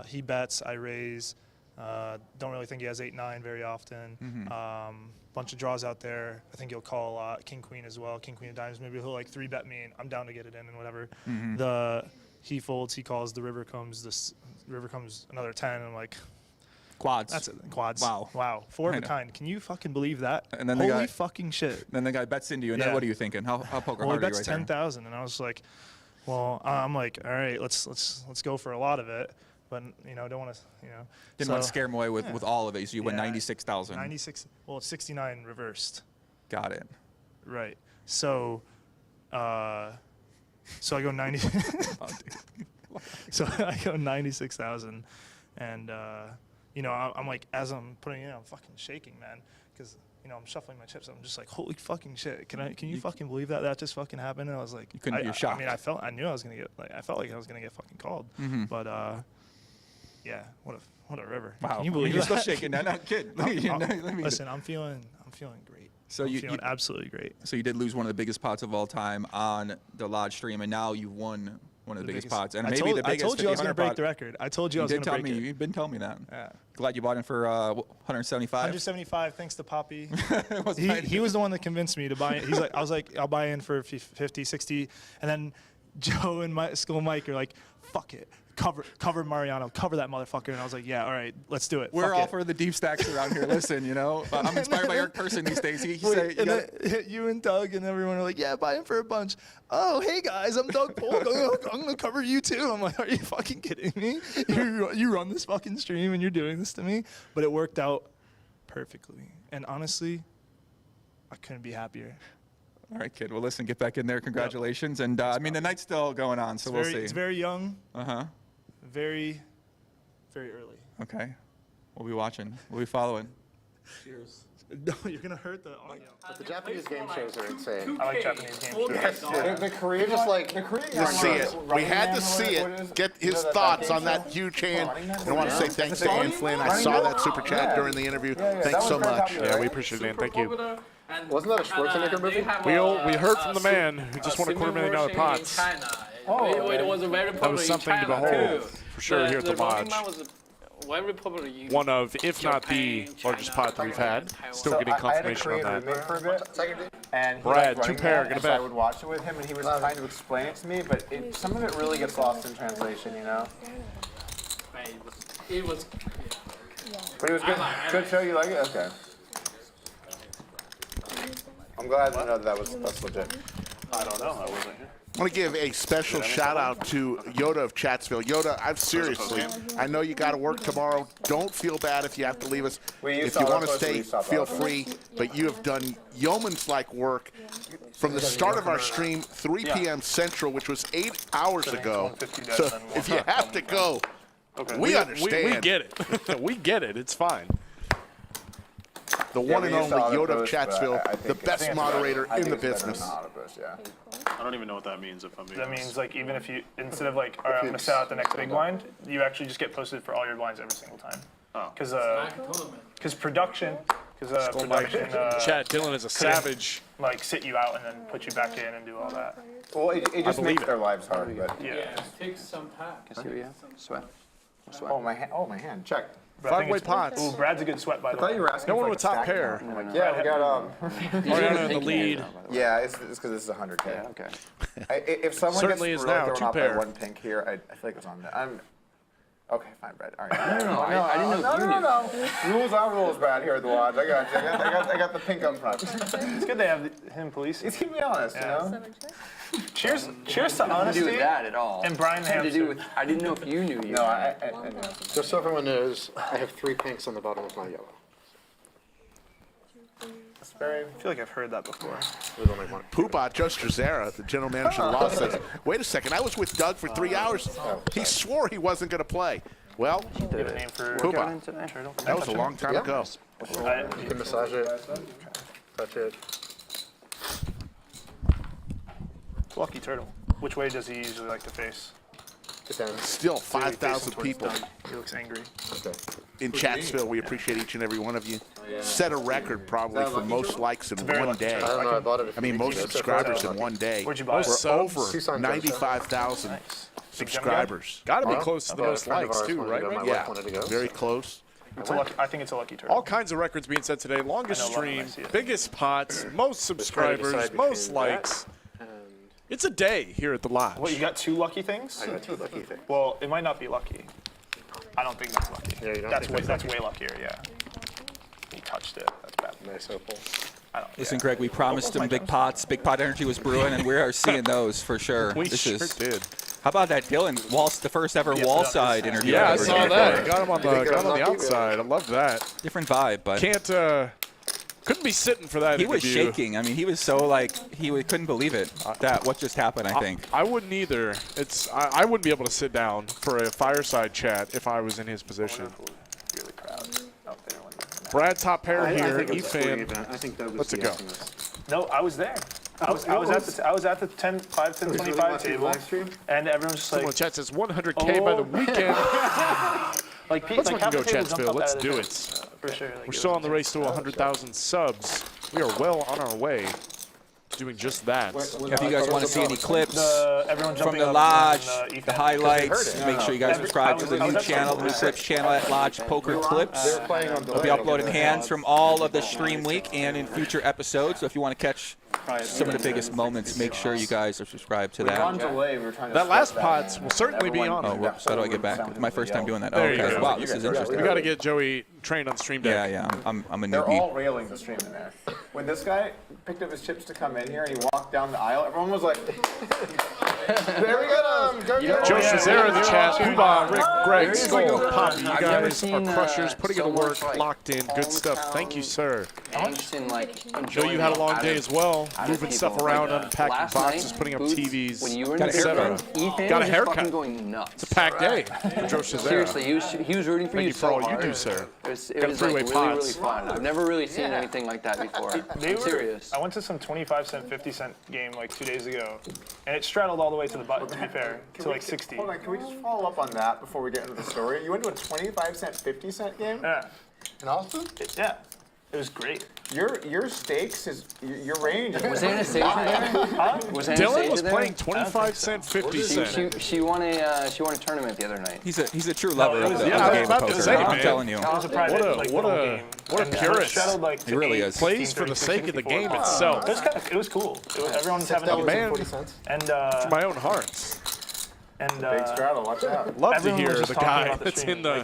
[SPEAKER 7] He bets, I raise. Don't really think he has 8-9 very often. Bunch of draws out there. I think he'll call a lot. King queen as well. King queen of diamonds. Maybe he'll like 3-bet me, and I'm down to get it in and whatever. He folds. He calls. The river comes. This river comes another 10. And I'm like,
[SPEAKER 3] Quads.
[SPEAKER 7] That's it. Quads.
[SPEAKER 3] Wow.
[SPEAKER 7] Wow. 4 of
[SPEAKER 3] I
[SPEAKER 7] a
[SPEAKER 3] know.
[SPEAKER 7] kind. Can you fucking believe that?
[SPEAKER 3] And then the
[SPEAKER 7] Holy
[SPEAKER 3] guy-
[SPEAKER 7] fucking shit.
[SPEAKER 3] Then the guy bets into you, and then
[SPEAKER 7] Yeah.
[SPEAKER 3] what are you thinking? How poker
[SPEAKER 7] Well,
[SPEAKER 3] hard
[SPEAKER 7] he
[SPEAKER 3] are you
[SPEAKER 7] bets
[SPEAKER 3] right there?
[SPEAKER 7] 10,000, and I was like, well, I'm like, all right, let's go for a lot of it, but don't want to,
[SPEAKER 3] Didn't want to scare him away with all of it, so you win
[SPEAKER 7] Yeah.
[SPEAKER 3] 96,000.
[SPEAKER 7] 96. Well, it's 69 reversed.
[SPEAKER 3] Got it.
[SPEAKER 7] Right. So, I go 90. So I go 96,000, and I'm like, as I'm putting it in, I'm fucking shaking, man, because I'm shuffling my chips. I'm just like, holy fucking shit! Can you fucking believe that just fucking happened? And I was like,
[SPEAKER 3] you're shocked.
[SPEAKER 7] I mean, I knew I was gonna get I felt like I was gonna get fucking called,
[SPEAKER 3] Mhm.
[SPEAKER 7] but yeah, what a river.
[SPEAKER 3] Wow.
[SPEAKER 7] Can you believe
[SPEAKER 3] You're
[SPEAKER 7] that?
[SPEAKER 3] still shaking. No, kid.
[SPEAKER 7] Listen, I'm feeling great.
[SPEAKER 3] So
[SPEAKER 7] I'm
[SPEAKER 3] you
[SPEAKER 7] feeling absolutely great.
[SPEAKER 3] So you did lose one of the biggest pots of all time on the Lodge stream, and now you've won one of the biggest pots, and
[SPEAKER 7] I
[SPEAKER 3] maybe
[SPEAKER 7] told-
[SPEAKER 3] the biggest.
[SPEAKER 7] I told you I was gonna
[SPEAKER 3] 50-100
[SPEAKER 7] break
[SPEAKER 3] pot.
[SPEAKER 7] the record. I told you I was
[SPEAKER 3] did
[SPEAKER 7] gonna
[SPEAKER 3] tell
[SPEAKER 7] break
[SPEAKER 3] me.
[SPEAKER 7] it.
[SPEAKER 3] You've been telling me that.
[SPEAKER 7] Yeah.
[SPEAKER 3] Glad you bought in for 175.
[SPEAKER 7] 175, thanks to Poppy. he was the one that convinced me to buy it. I was like, I'll buy in for 50, 60. And then Joe and School Mike are like, fuck it. Cover Mariano. Cover that motherfucker. And I was like, yeah, all right, let's do it.
[SPEAKER 3] We're
[SPEAKER 7] Fuck
[SPEAKER 3] all
[SPEAKER 7] it.
[SPEAKER 3] for the deep stacks around here. Listen, I'm inspired by Eric Person these days. He said,
[SPEAKER 7] And then you and Doug and everyone are like, yeah, buy in for a bunch. Oh, hey guys, I'm Doug Polk. I'm going to cover you too. I'm like, are you fucking kidding me? You run this fucking stream and you're doing this to me? But it worked out perfectly. And honestly, I couldn't be happier.
[SPEAKER 3] all right, kid. Well, listen, get back in there. Congratulations. And I mean, the night's still going on, so we'll see.
[SPEAKER 7] It's very young.
[SPEAKER 3] Uh-huh.
[SPEAKER 7] Very, very early.
[SPEAKER 3] Okay. We'll be watching. We'll be following.
[SPEAKER 7] Cheers. No, you're going to hurt the audio.
[SPEAKER 9] But the Japanese game shows are insane.
[SPEAKER 7] I like Japanese game shows.
[SPEAKER 9] Yes, the Korean
[SPEAKER 7] Just
[SPEAKER 9] like
[SPEAKER 1] You see it. We had to see it. Get his thoughts on that huge hand. And I want to say thanks to Ann Flynn. I saw that super chat during the interview. Thanks so much.
[SPEAKER 10] Yeah, we appreciate it, man. Thank you.
[SPEAKER 9] Wasn't that a Schwarzenegger movie?
[SPEAKER 10] We heard from the man who just won $250,000 pots.
[SPEAKER 20] It was very popular.
[SPEAKER 10] That was something to behold, for sure, here at the lodge.
[SPEAKER 20] Very popular in
[SPEAKER 10] One of, if not the largest pot that we've had. Still getting confirmation on that.
[SPEAKER 8] For a bit, and he
[SPEAKER 10] Brad,
[SPEAKER 8] liked running
[SPEAKER 10] 2 pair,
[SPEAKER 8] that,
[SPEAKER 10] gonna
[SPEAKER 8] and so I
[SPEAKER 10] bet.
[SPEAKER 8] would watch it with him, and he was trying to explain it to me, but some of it really gets lost in translation,
[SPEAKER 20] It was.
[SPEAKER 8] But it was good. Good show. You like it? Okay. I'm glad to know that's legit.
[SPEAKER 10] I don't know. I wasn't here.
[SPEAKER 1] I want to give a special shout out to Yoda of Chatsville. Yoda, I know you got to work tomorrow. Don't feel bad if you have to leave us. If you want to stay, feel free. But you have done yeoman's-like work from the start of our stream, 3 p.m. Central, which was 8 hours ago. So if you have to go, we understand.
[SPEAKER 10] We get it. We get it. It's fine.
[SPEAKER 1] The one and only Yoda of Chatsville, the best moderator in the business.
[SPEAKER 10] I don't even know what that means if I'm being
[SPEAKER 7] That
[SPEAKER 10] honest.
[SPEAKER 7] means like even if you, instead of like, all right, I'm going to set out the next big blind, you actually just get posted for all your blinds every single time. Because production,
[SPEAKER 10] Chad, Dylan is a savage.
[SPEAKER 7] Like sit you out and then put you back in and do all that.
[SPEAKER 8] Well, it just makes their lives hard, but
[SPEAKER 7] yeah.
[SPEAKER 20] It takes some time.
[SPEAKER 5] Can see what you have? Sweat.
[SPEAKER 8] Oh my hand. Check.
[SPEAKER 10] Five-way pots.
[SPEAKER 7] Ooh, Brad's a good sweat, by the way.
[SPEAKER 8] I thought you were asking
[SPEAKER 10] No
[SPEAKER 8] for
[SPEAKER 10] one
[SPEAKER 8] like
[SPEAKER 10] with top
[SPEAKER 8] a stack
[SPEAKER 10] pair.
[SPEAKER 8] amount. Yeah, we got
[SPEAKER 10] Mariano in the lead.
[SPEAKER 8] Yeah, it's because this is 100K.
[SPEAKER 5] Yeah, okay.
[SPEAKER 8] If someone
[SPEAKER 10] Certainly
[SPEAKER 8] gets
[SPEAKER 10] is
[SPEAKER 8] really
[SPEAKER 10] now,
[SPEAKER 8] thrown
[SPEAKER 10] 2
[SPEAKER 8] off by
[SPEAKER 10] pair.
[SPEAKER 8] one pink here, I feel like it's on there. Okay, fine, Brad. All right. No. Rules are rules, Brad. Here at the lodge, I got you. I got the pink up front.
[SPEAKER 7] It's good they have him police.
[SPEAKER 8] It's keep me honest, you know.
[SPEAKER 7] Cheers to
[SPEAKER 5] Nothing
[SPEAKER 7] honesty.
[SPEAKER 5] to do with that at all.
[SPEAKER 7] And Brian
[SPEAKER 5] Nothing to do
[SPEAKER 7] Hamster.
[SPEAKER 5] with. I didn't know if you knew.
[SPEAKER 8] No, I
[SPEAKER 9] Just so everyone knows, I have 3 pinks on the bottom of my yellow.
[SPEAKER 7] I feel like I've heard that before.
[SPEAKER 9] There's only one.
[SPEAKER 1] Poopa, Joe Strazzera, the general manager of the law, says, wait a second, I was with Doug for 3 hours. He swore he wasn't going to play. Well,
[SPEAKER 7] You have a name for
[SPEAKER 1] Poopa, that was a long time ago.
[SPEAKER 9] You can massage it, touch it.
[SPEAKER 7] Lucky Turtle. Which way does he usually like to face?
[SPEAKER 9] Depends.
[SPEAKER 1] Still
[SPEAKER 7] Dude, he faces
[SPEAKER 1] 5,000
[SPEAKER 7] towards
[SPEAKER 1] people
[SPEAKER 7] Doug. He looks angry.
[SPEAKER 1] in Chatsville. We appreciate each and every one of you. Set a record probably for most likes in one day.
[SPEAKER 9] I don't know, I bought it.
[SPEAKER 1] I mean, most subscribers in one day.
[SPEAKER 7] Where'd you buy it?
[SPEAKER 1] We're over
[SPEAKER 9] Tucson,
[SPEAKER 1] 95,000 subscribers.
[SPEAKER 10] Got to be close to the most likes, too, right?
[SPEAKER 1] Yeah, very close.
[SPEAKER 7] I think it's a lucky turtle.
[SPEAKER 10] All kinds of records being set today. Longest
[SPEAKER 7] I know, love when
[SPEAKER 10] stream,
[SPEAKER 7] I see it.
[SPEAKER 10] biggest pots, most subscribers, most likes. It's a day here at the lodge.
[SPEAKER 7] What, you got 2 lucky things?
[SPEAKER 9] I got 2 lucky things.
[SPEAKER 7] Well, it might not be lucky. I don't think that's lucky.
[SPEAKER 18] Yeah, you don't
[SPEAKER 7] that's
[SPEAKER 18] think
[SPEAKER 7] way,
[SPEAKER 18] that's
[SPEAKER 7] that's way luckier. Yeah. He touched it. That's bad.
[SPEAKER 18] Nice opal.
[SPEAKER 3] Listen, Greg, we promised him big pots. Big pot energy was brewing, and we are seeing those for sure.
[SPEAKER 2] We sure did.
[SPEAKER 3] How about that Dylan the first ever wall side interview?
[SPEAKER 2] Yeah, I saw that. Got him on the outside. I love that.
[SPEAKER 3] Different vibe, but
[SPEAKER 2] couldn't be sitting for that.
[SPEAKER 3] He was shaking. I mean, he was so couldn't believe it. What just happened? I think
[SPEAKER 2] I wouldn't either. I wouldn't be able to sit down for a fireside chat if I was in his position.
[SPEAKER 7] Really proud out there.
[SPEAKER 2] Brad top pair here. Efan.
[SPEAKER 21] I think that was
[SPEAKER 2] Let's go.
[SPEAKER 7] No, I was there. I was at the 5-10-25 table, and everyone's just
[SPEAKER 2] Someone
[SPEAKER 7] like,
[SPEAKER 2] chat says 100K by the weekend. Let's fucking go, Chatsville. Let's do it.
[SPEAKER 7] For sure.
[SPEAKER 2] We're still on the race to 100,000 subs. We are well on our way to doing just that.
[SPEAKER 3] if you guys want to see any clips
[SPEAKER 7] everyone
[SPEAKER 3] from
[SPEAKER 7] jumping
[SPEAKER 3] the
[SPEAKER 7] up
[SPEAKER 3] Lodge,
[SPEAKER 7] and,
[SPEAKER 3] the highlights, make sure you guys subscribe to the new channel, the new clips channel at Lodge Poker Clips. We'll be uploading hands from all of the stream week and in future episodes. So if you want to catch some of the biggest moments, make sure you guys are subscribed to that.
[SPEAKER 2] That last pot will certainly be on.
[SPEAKER 3] Oh, whoops. How do I get back? It's my first time doing that.
[SPEAKER 2] There you
[SPEAKER 3] Okay.
[SPEAKER 2] go.
[SPEAKER 3] Wow, this is interesting.
[SPEAKER 2] We got to get Joey trained on stream deck.
[SPEAKER 3] Yeah. I'm a
[SPEAKER 18] They're
[SPEAKER 3] newbie.
[SPEAKER 18] all railing the stream in there. When this guy picked up his chips to come in here and he walked down the aisle, everyone was like, there we go.
[SPEAKER 2] Joe Shazera in the chat. Poobah, Rick, Greg, Skull, Poppy. You guys are crushers, putting it to work, locked in. Good stuff. Thank you, sir. Joe, you had a long day as well. Moving stuff around, unpacking boxes, putting up TVs. etc. Got a haircut. It's a packed day for Joe Shazera.
[SPEAKER 5] Seriously, he was rooting for
[SPEAKER 2] Thank
[SPEAKER 5] you
[SPEAKER 2] you for
[SPEAKER 5] so
[SPEAKER 2] all you
[SPEAKER 5] hard.
[SPEAKER 2] do, sir.
[SPEAKER 5] It was
[SPEAKER 2] Got
[SPEAKER 5] like
[SPEAKER 2] three-way
[SPEAKER 5] really,
[SPEAKER 2] pots.
[SPEAKER 5] really fun. I've never really seen anything like that before. I'm serious.
[SPEAKER 7] I went to some 25-cent, 50-cent game like 2 days ago, and it straddled all the way to the button, to be fair, to like 60.
[SPEAKER 18] Hold on, can we just follow up on that before we get into the story? You went to a 25-cent, 50-cent game?
[SPEAKER 7] Yeah.
[SPEAKER 18] In Austin?
[SPEAKER 7] Yeah. It was great.
[SPEAKER 18] Your stakes is your range.
[SPEAKER 5] Was Anastasia there? Huh? Was
[SPEAKER 2] Dylan
[SPEAKER 5] Anastasia
[SPEAKER 2] was
[SPEAKER 5] there?
[SPEAKER 2] playing 25 cent, 50 cent.
[SPEAKER 5] She won a tournament the other night.
[SPEAKER 3] He's a true lover of the game of poker. I'm telling you.
[SPEAKER 7] It was a private,
[SPEAKER 2] what a purist.
[SPEAKER 3] He really is.
[SPEAKER 2] Plays for the sake of the game itself.
[SPEAKER 7] It was cool. Everyone's having a
[SPEAKER 2] man,
[SPEAKER 7] and
[SPEAKER 2] for my own heart.
[SPEAKER 7] And
[SPEAKER 18] big straddle, watch out.
[SPEAKER 2] Love to hear the guy that's in the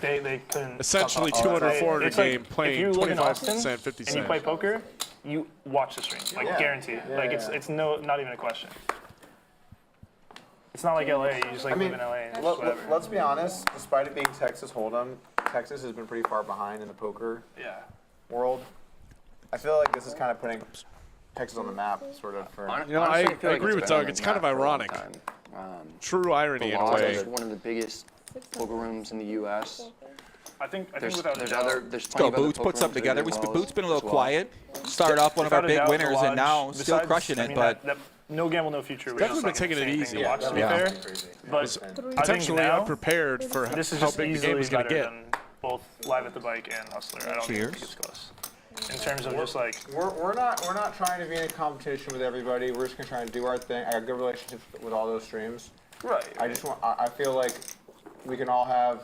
[SPEAKER 2] essentially 200-400 game playing 25 cent, 50 cent.
[SPEAKER 7] And you play poker, you watch the stream, like guaranteed. Like it's not even a question. It's not like LA. You just live in LA. And whatever.
[SPEAKER 18] Let's be honest. Despite it being Texas Hold'em, Texas has been pretty far behind in the poker world. I feel like this is kind of putting Texas on the map, sort of.
[SPEAKER 2] I agree with Doug. It's kind of ironic. True irony in a way.
[SPEAKER 5] It's one of the biggest poker rooms in the U.S.
[SPEAKER 7] I think
[SPEAKER 5] there's
[SPEAKER 7] without
[SPEAKER 3] Let's go, Boots. Put something together. Boots been a little quiet. Started off one of our big winners, and now still crushing it. But
[SPEAKER 7] no gamble, no future.
[SPEAKER 2] Definitely been taking it easy.
[SPEAKER 7] To be fair, but
[SPEAKER 2] potentially unprepared for how big the game is going to get.
[SPEAKER 7] Both Live at the Bike and Hustler. I don't think it's close. In terms of just like
[SPEAKER 18] we're not trying to be in a competition with everybody. We're just gonna try and do our thing. I got good relationships with all those streams.
[SPEAKER 7] Right.
[SPEAKER 18] I feel like we can all have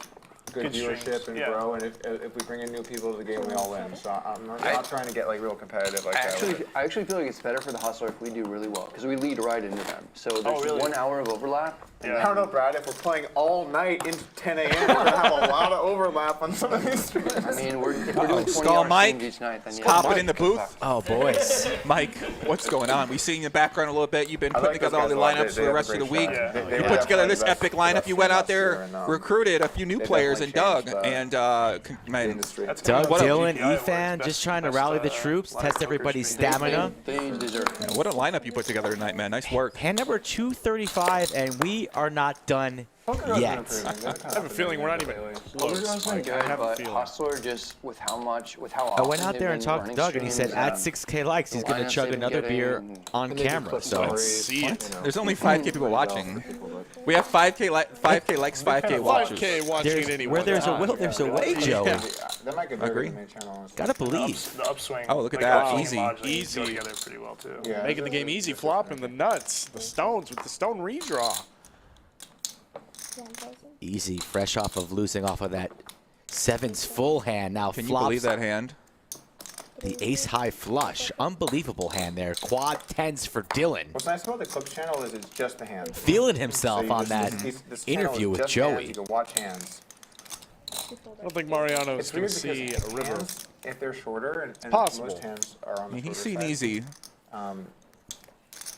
[SPEAKER 18] good viewership
[SPEAKER 7] streams,
[SPEAKER 18] and grow, and if we bring in new people to the game, we all win. So I'm not trying to get like real competitive like that.
[SPEAKER 5] I actually feel like it's better for the Hustler if we do really well, because we lead right into them. So there's 1 hour of overlap.
[SPEAKER 18] I don't know, Brad. If we're playing all night into 10 a.m., we're gonna have a lot of overlap on some of these streams.
[SPEAKER 5] I mean, we're doing 20
[SPEAKER 3] Skull Mike,
[SPEAKER 5] each night. Then
[SPEAKER 3] hopping in the booth.
[SPEAKER 14] Oh, boys.
[SPEAKER 3] Mike, what's going on? We see in the background a little bit. You've been putting together all the lineups for the rest of the week. You put together this epic lineup. You went out there, recruited a few new players, and Doug. And
[SPEAKER 14] Doug, Dylan, Efan, just trying to rally the troops, test everybody's stamina.
[SPEAKER 3] What a lineup you put together tonight, man. Nice work.
[SPEAKER 14] Hand number 235, and we are not done yet.
[SPEAKER 2] I have a feeling we're not even close.
[SPEAKER 5] Good, but Hustler just with how
[SPEAKER 14] I went out there and talked to Doug, and he said at 6K likes, he's going to chug another beer on camera. So
[SPEAKER 3] there's only 5K people watching. We have 5K likes, 5K watchers.
[SPEAKER 2] 5K watching anyway.
[SPEAKER 14] Where there's a will, there's a way, Joey.
[SPEAKER 18] That might get better
[SPEAKER 3] Agree.
[SPEAKER 18] than main channel.
[SPEAKER 14] Gotta believe.
[SPEAKER 7] The upswing.
[SPEAKER 3] Oh, look at that. Easy.
[SPEAKER 2] Easy.
[SPEAKER 7] Go together pretty well too.
[SPEAKER 2] Making the game easy, flopping the nuts, the stones with the stone redraw.
[SPEAKER 14] Easy, fresh off of losing off of that sevens full hand. Now
[SPEAKER 3] Can
[SPEAKER 14] flops.
[SPEAKER 3] you believe that hand?
[SPEAKER 14] The ace high flush. Unbelievable hand there. Quad tens for Dylan.
[SPEAKER 18] What's nice about the Clips channel is it's just the hands.
[SPEAKER 14] Feeling himself on that
[SPEAKER 18] this
[SPEAKER 14] interview
[SPEAKER 18] channel is
[SPEAKER 14] with
[SPEAKER 18] just
[SPEAKER 14] Joey.
[SPEAKER 18] hands. You can watch hands.
[SPEAKER 2] I don't think Mariano's
[SPEAKER 19] It's
[SPEAKER 2] going
[SPEAKER 19] weird
[SPEAKER 2] to see
[SPEAKER 19] because
[SPEAKER 2] a river.
[SPEAKER 19] hands, if they're shorter, and
[SPEAKER 2] possible.
[SPEAKER 19] most hands are on the
[SPEAKER 3] He's
[SPEAKER 19] shorter
[SPEAKER 3] seen
[SPEAKER 19] side,
[SPEAKER 3] easy.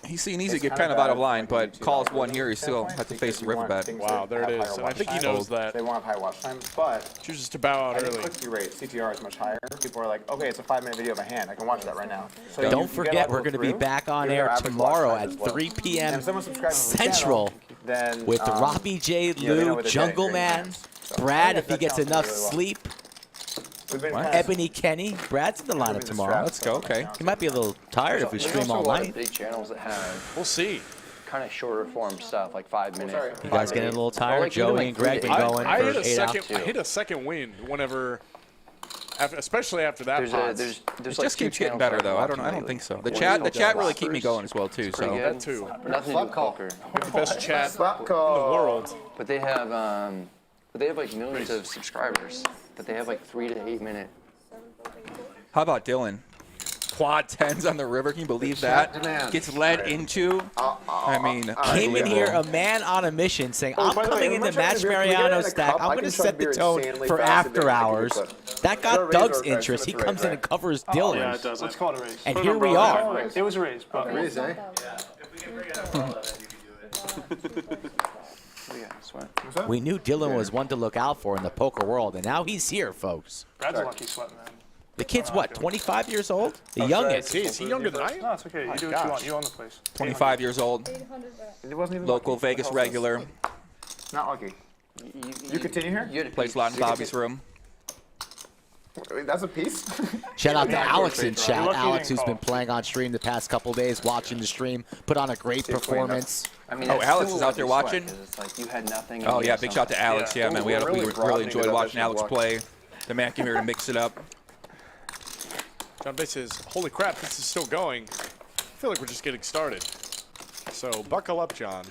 [SPEAKER 3] He's seen easy
[SPEAKER 19] it's
[SPEAKER 3] get
[SPEAKER 19] kinda
[SPEAKER 3] kind of out of
[SPEAKER 19] bad
[SPEAKER 3] line,
[SPEAKER 19] from, like,
[SPEAKER 3] but
[SPEAKER 19] a
[SPEAKER 3] calls
[SPEAKER 19] YouTube
[SPEAKER 3] one here. He still
[SPEAKER 19] standpoint
[SPEAKER 3] has to
[SPEAKER 19] because
[SPEAKER 3] face the
[SPEAKER 19] you want
[SPEAKER 3] riverbed.
[SPEAKER 19] things
[SPEAKER 2] Wow,
[SPEAKER 19] that
[SPEAKER 2] there it
[SPEAKER 19] have
[SPEAKER 2] is.
[SPEAKER 19] higher
[SPEAKER 2] And I think he
[SPEAKER 19] watch
[SPEAKER 2] knows
[SPEAKER 19] time.
[SPEAKER 2] that.
[SPEAKER 19] They won't have high watch time, but
[SPEAKER 2] Chooses to bow out
[SPEAKER 19] I think
[SPEAKER 2] early.
[SPEAKER 19] click-through rate, CTR is much higher. People are like, okay, it's a 5-minute video of a hand. I can watch that right now. So
[SPEAKER 14] Don't
[SPEAKER 19] you get
[SPEAKER 14] forget,
[SPEAKER 19] all
[SPEAKER 14] we're going to be
[SPEAKER 19] through,
[SPEAKER 14] back on
[SPEAKER 19] your
[SPEAKER 14] air
[SPEAKER 19] average watch
[SPEAKER 14] tomorrow
[SPEAKER 19] time
[SPEAKER 14] at
[SPEAKER 19] is low.
[SPEAKER 14] 3 p.m.
[SPEAKER 19] And if someone subscribes to the
[SPEAKER 14] Central
[SPEAKER 19] channel, then,
[SPEAKER 14] with Robbie J.
[SPEAKER 19] yeah, they know
[SPEAKER 14] Lou,
[SPEAKER 19] what they're
[SPEAKER 14] Jungle
[SPEAKER 19] getting,
[SPEAKER 14] Man,
[SPEAKER 19] great hands.
[SPEAKER 14] Brad,
[SPEAKER 19] I
[SPEAKER 14] if he
[SPEAKER 19] think
[SPEAKER 14] gets
[SPEAKER 19] that counts
[SPEAKER 14] enough
[SPEAKER 19] really well.
[SPEAKER 14] sleep.
[SPEAKER 19] We've been
[SPEAKER 14] What?
[SPEAKER 19] kinda-
[SPEAKER 14] Ebony Kenny, Brad's in the lineup tomorrow.
[SPEAKER 3] Let's go. Okay.
[SPEAKER 14] He might be a little tired if we
[SPEAKER 5] There's
[SPEAKER 14] stream
[SPEAKER 5] also
[SPEAKER 14] all
[SPEAKER 5] a lot
[SPEAKER 14] night.
[SPEAKER 5] of big channels that have
[SPEAKER 2] We'll see.
[SPEAKER 5] kind of shorter form stuff, like 5 minutes.
[SPEAKER 14] You guys getting a little tired?
[SPEAKER 5] Like, even
[SPEAKER 14] Joey
[SPEAKER 5] like
[SPEAKER 14] and Greg been
[SPEAKER 5] 3 to 8.
[SPEAKER 14] going
[SPEAKER 2] I
[SPEAKER 14] for
[SPEAKER 2] hit a
[SPEAKER 14] 8
[SPEAKER 2] second.
[SPEAKER 14] hours.
[SPEAKER 2] I hit a second wind whenever, especially after that.
[SPEAKER 5] There's
[SPEAKER 2] pods.
[SPEAKER 3] It
[SPEAKER 5] like
[SPEAKER 3] just
[SPEAKER 5] 2
[SPEAKER 3] keeps getting
[SPEAKER 5] channels
[SPEAKER 3] better
[SPEAKER 5] that
[SPEAKER 3] though.
[SPEAKER 5] I'm
[SPEAKER 3] I don't
[SPEAKER 5] watching
[SPEAKER 3] think so.
[SPEAKER 5] lately.
[SPEAKER 3] The
[SPEAKER 5] One is
[SPEAKER 3] chat really
[SPEAKER 5] Bluffers.
[SPEAKER 3] keep me going as well too.
[SPEAKER 5] Pretty
[SPEAKER 3] So
[SPEAKER 5] good.
[SPEAKER 2] That too.
[SPEAKER 5] Nothing to do with poker.
[SPEAKER 2] The best chat in
[SPEAKER 19] Slap
[SPEAKER 2] the
[SPEAKER 19] call.
[SPEAKER 2] world.
[SPEAKER 5] But they have like millions of subscribers. But they have like 3 to 8 minute.
[SPEAKER 3] how about Dylan? Quad 10s on the river. Can you believe that?
[SPEAKER 4] demands.
[SPEAKER 3] Gets led into. I mean,
[SPEAKER 14] Came in here
[SPEAKER 3] unbelievable.
[SPEAKER 14] a man on a mission saying,
[SPEAKER 19] Oh,
[SPEAKER 14] I'm
[SPEAKER 19] by the way,
[SPEAKER 14] coming
[SPEAKER 19] I'm
[SPEAKER 14] into
[SPEAKER 19] not trying
[SPEAKER 14] Match
[SPEAKER 19] to be- can we get
[SPEAKER 14] Mariano
[SPEAKER 19] it in a
[SPEAKER 14] stack.
[SPEAKER 19] cup?
[SPEAKER 14] I'm
[SPEAKER 19] I
[SPEAKER 14] going to
[SPEAKER 19] can chug
[SPEAKER 14] set the
[SPEAKER 19] beer
[SPEAKER 14] tone
[SPEAKER 19] insanely
[SPEAKER 14] for
[SPEAKER 19] fast
[SPEAKER 14] after
[SPEAKER 19] and
[SPEAKER 14] hours.
[SPEAKER 19] then I can
[SPEAKER 14] That
[SPEAKER 19] Is
[SPEAKER 14] got
[SPEAKER 19] there a
[SPEAKER 14] Doug's
[SPEAKER 19] raise or a
[SPEAKER 14] interest. He
[SPEAKER 19] raise,
[SPEAKER 14] comes in
[SPEAKER 19] right?
[SPEAKER 14] and covers
[SPEAKER 7] Yeah,
[SPEAKER 14] Dylan.
[SPEAKER 7] it does. Let's call it a race.
[SPEAKER 14] And
[SPEAKER 7] Put
[SPEAKER 14] here
[SPEAKER 7] an
[SPEAKER 14] we
[SPEAKER 7] umbrella
[SPEAKER 14] are.
[SPEAKER 7] down. It was a race, but
[SPEAKER 4] Raise, eh?
[SPEAKER 14] We knew Dylan was one to look out for in the poker world, and now he's here, folks.
[SPEAKER 7] Brad's a lucky sweat, man.
[SPEAKER 14] The kid's what, 25 years old? The
[SPEAKER 2] Is
[SPEAKER 14] youngest.
[SPEAKER 2] he younger than I am?
[SPEAKER 7] No, it's okay. You do what you want. You own the place.
[SPEAKER 3] 25 years old.
[SPEAKER 19] It wasn't even
[SPEAKER 3] Local
[SPEAKER 19] lucky.
[SPEAKER 3] Vegas regular.
[SPEAKER 19] Not lucky. You continue here?
[SPEAKER 5] You had a
[SPEAKER 3] Plays a lot in Bobby's room.
[SPEAKER 19] Wait, that's a piece?
[SPEAKER 14] Shout out to Alex in
[SPEAKER 7] You're
[SPEAKER 14] chat.
[SPEAKER 7] lucky you
[SPEAKER 14] Alex,
[SPEAKER 7] didn't
[SPEAKER 14] who's been
[SPEAKER 7] call.
[SPEAKER 14] playing on stream the past couple days, watching the stream, put on a great performance.
[SPEAKER 5] I mean,
[SPEAKER 3] Oh,
[SPEAKER 5] that's
[SPEAKER 3] Alex
[SPEAKER 5] still
[SPEAKER 3] is
[SPEAKER 5] a
[SPEAKER 3] out there
[SPEAKER 5] lucky
[SPEAKER 3] watching?
[SPEAKER 5] sweat, 'cause it's like you had nothing. and
[SPEAKER 3] Oh
[SPEAKER 5] you
[SPEAKER 3] yeah,
[SPEAKER 5] had
[SPEAKER 3] big shout to
[SPEAKER 5] something.
[SPEAKER 3] Alex. Yeah, man, we
[SPEAKER 19] We're
[SPEAKER 3] really
[SPEAKER 19] really broadening
[SPEAKER 3] enjoyed
[SPEAKER 19] the
[SPEAKER 3] watching Alex
[SPEAKER 19] definition of
[SPEAKER 3] play. The man came here to mix it up.
[SPEAKER 2] John Bay says, "Holy crap, this is still going. I feel like we're just getting started." So buckle up, John.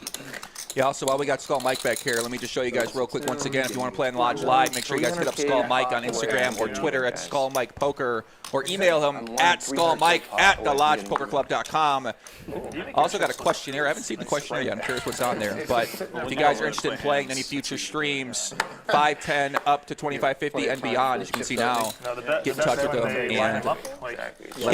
[SPEAKER 3] Yeah, also, while we got Skull Mike back here, let me just show you guys real quick once again. If you want to play in Lodge Live, make sure you guys hit up Skull Mike on Instagram or Twitter at Skull Mike Poker, or email him at skullmike@thelodgepokerclub.com. Also got a questionnaire. I haven't seen the questionnaire yet. I'm curious what's on there. But if you guys are interested in playing any future streams, 510 up to 2550 and beyond, as you can see now, get in touch with them and let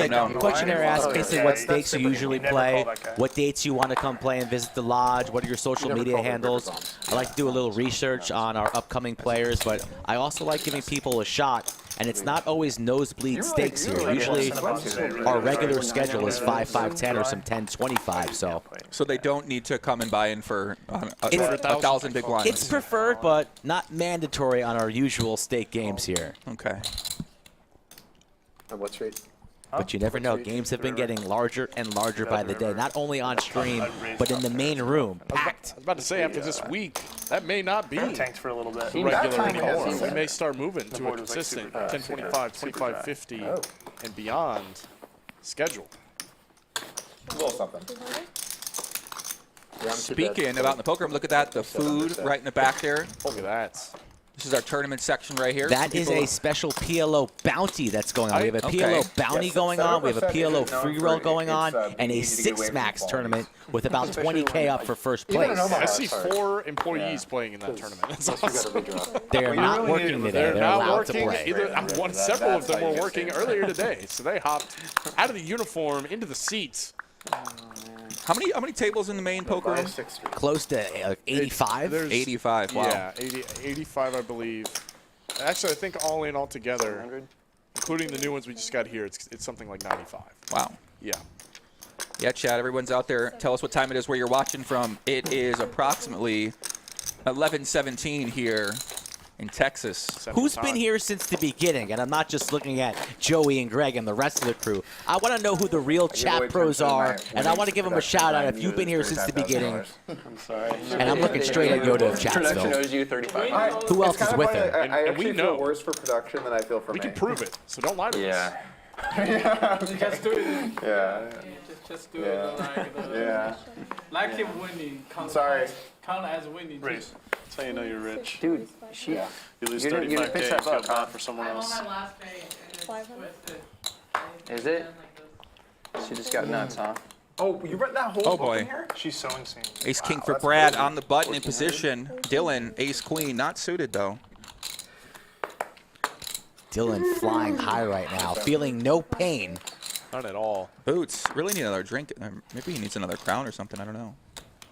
[SPEAKER 3] them know.
[SPEAKER 14] The questionnaire asks basically what stakes you usually play, what dates you want to come play and visit the lodge, what are your social media handles. I like to do a little research on our upcoming players, but I also like giving people a shot, and it's not always nosebleed stakes here. Usually our regular schedule is 5-5-10 or some 10-25,
[SPEAKER 3] So they don't need to come and buy in for 1,000 big blinds.
[SPEAKER 14] it's preferred, but not mandatory on our usual stake games here.
[SPEAKER 3] Okay.
[SPEAKER 9] And what street?
[SPEAKER 14] But you never know. Games have been getting larger and larger by the day, not only on stream, but in the main room. Packed.
[SPEAKER 2] I was about to say, after this week, that may not be
[SPEAKER 7] Tanked for a little bit.
[SPEAKER 2] regular anymore. We may start moving to a consistent 1025, 2550, and beyond schedule.
[SPEAKER 19] A little something.
[SPEAKER 3] Speaking about in the poker room, look at that. The food right in the back there.
[SPEAKER 2] Look at that.
[SPEAKER 3] This is our tournament section right here.
[SPEAKER 14] That is a special PLO bounty that's going on. We have a PLO bounty going on. We have a PLO free roll going on, and a 6-max tournament with about 20K up for first place.
[SPEAKER 2] I see 4 employees playing in that tournament. That's awesome.
[SPEAKER 14] They are not working today. They're
[SPEAKER 2] not
[SPEAKER 14] allowed
[SPEAKER 2] working.
[SPEAKER 14] to play.
[SPEAKER 2] Several of them were working earlier today, so they hopped out of the uniform into the seats.
[SPEAKER 3] How many tables in the main poker room?
[SPEAKER 14] Close to 85?
[SPEAKER 3] 85, wow.
[SPEAKER 2] Yeah, 85, I believe. Actually, I think all in all together, including the new ones we just got here, it's something like 95.
[SPEAKER 3] Wow.
[SPEAKER 2] Yeah.
[SPEAKER 3] Yeah, Chad, everyone's out there. Tell us what time it is where you're watching from. It is approximately 11:17 here in Texas.
[SPEAKER 14] Who's been here since the beginning? And I'm not just looking at Joey and Greg and the rest of the crew. I want to know who the real chat pros are, and I want to give them a shout out if you've been here since the beginning.
[SPEAKER 5] I'm sorry.
[SPEAKER 14] And I'm looking straight at Yoda of
[SPEAKER 5] Production
[SPEAKER 14] Chatsville.
[SPEAKER 5] owes you 35.
[SPEAKER 14] Who else is with her?
[SPEAKER 19] I
[SPEAKER 2] And
[SPEAKER 19] actually
[SPEAKER 2] we know.
[SPEAKER 19] feel worse for production than I feel for
[SPEAKER 2] We
[SPEAKER 19] me.
[SPEAKER 2] can prove it, so don't lie to us.
[SPEAKER 20] Just do it.
[SPEAKER 19] Yeah.
[SPEAKER 20] Just do it like the,
[SPEAKER 19] Yeah.
[SPEAKER 20] like him winning. Count
[SPEAKER 19] Sorry.
[SPEAKER 20] Count as winning.
[SPEAKER 10] Race. That's how you know you're rich.
[SPEAKER 5] Dude, she.
[SPEAKER 10] You lose
[SPEAKER 5] You didn't
[SPEAKER 10] 35K,
[SPEAKER 5] pitch
[SPEAKER 10] you
[SPEAKER 5] that
[SPEAKER 10] feel
[SPEAKER 5] up, huh?
[SPEAKER 10] bad for someone else.
[SPEAKER 5] Is it? She just got nuts, huh?
[SPEAKER 19] Oh, you read that whole
[SPEAKER 3] Oh,
[SPEAKER 19] book
[SPEAKER 3] boy.
[SPEAKER 19] in here?
[SPEAKER 7] She's so insane.
[SPEAKER 3] Ace King for Brad on the button in position. Dylan, Ace Queen, not suited though.
[SPEAKER 14] Dylan flying high right now, feeling no pain.
[SPEAKER 2] None at all.
[SPEAKER 3] Boots, really need another drink. Maybe he needs another crown or something. I don't know.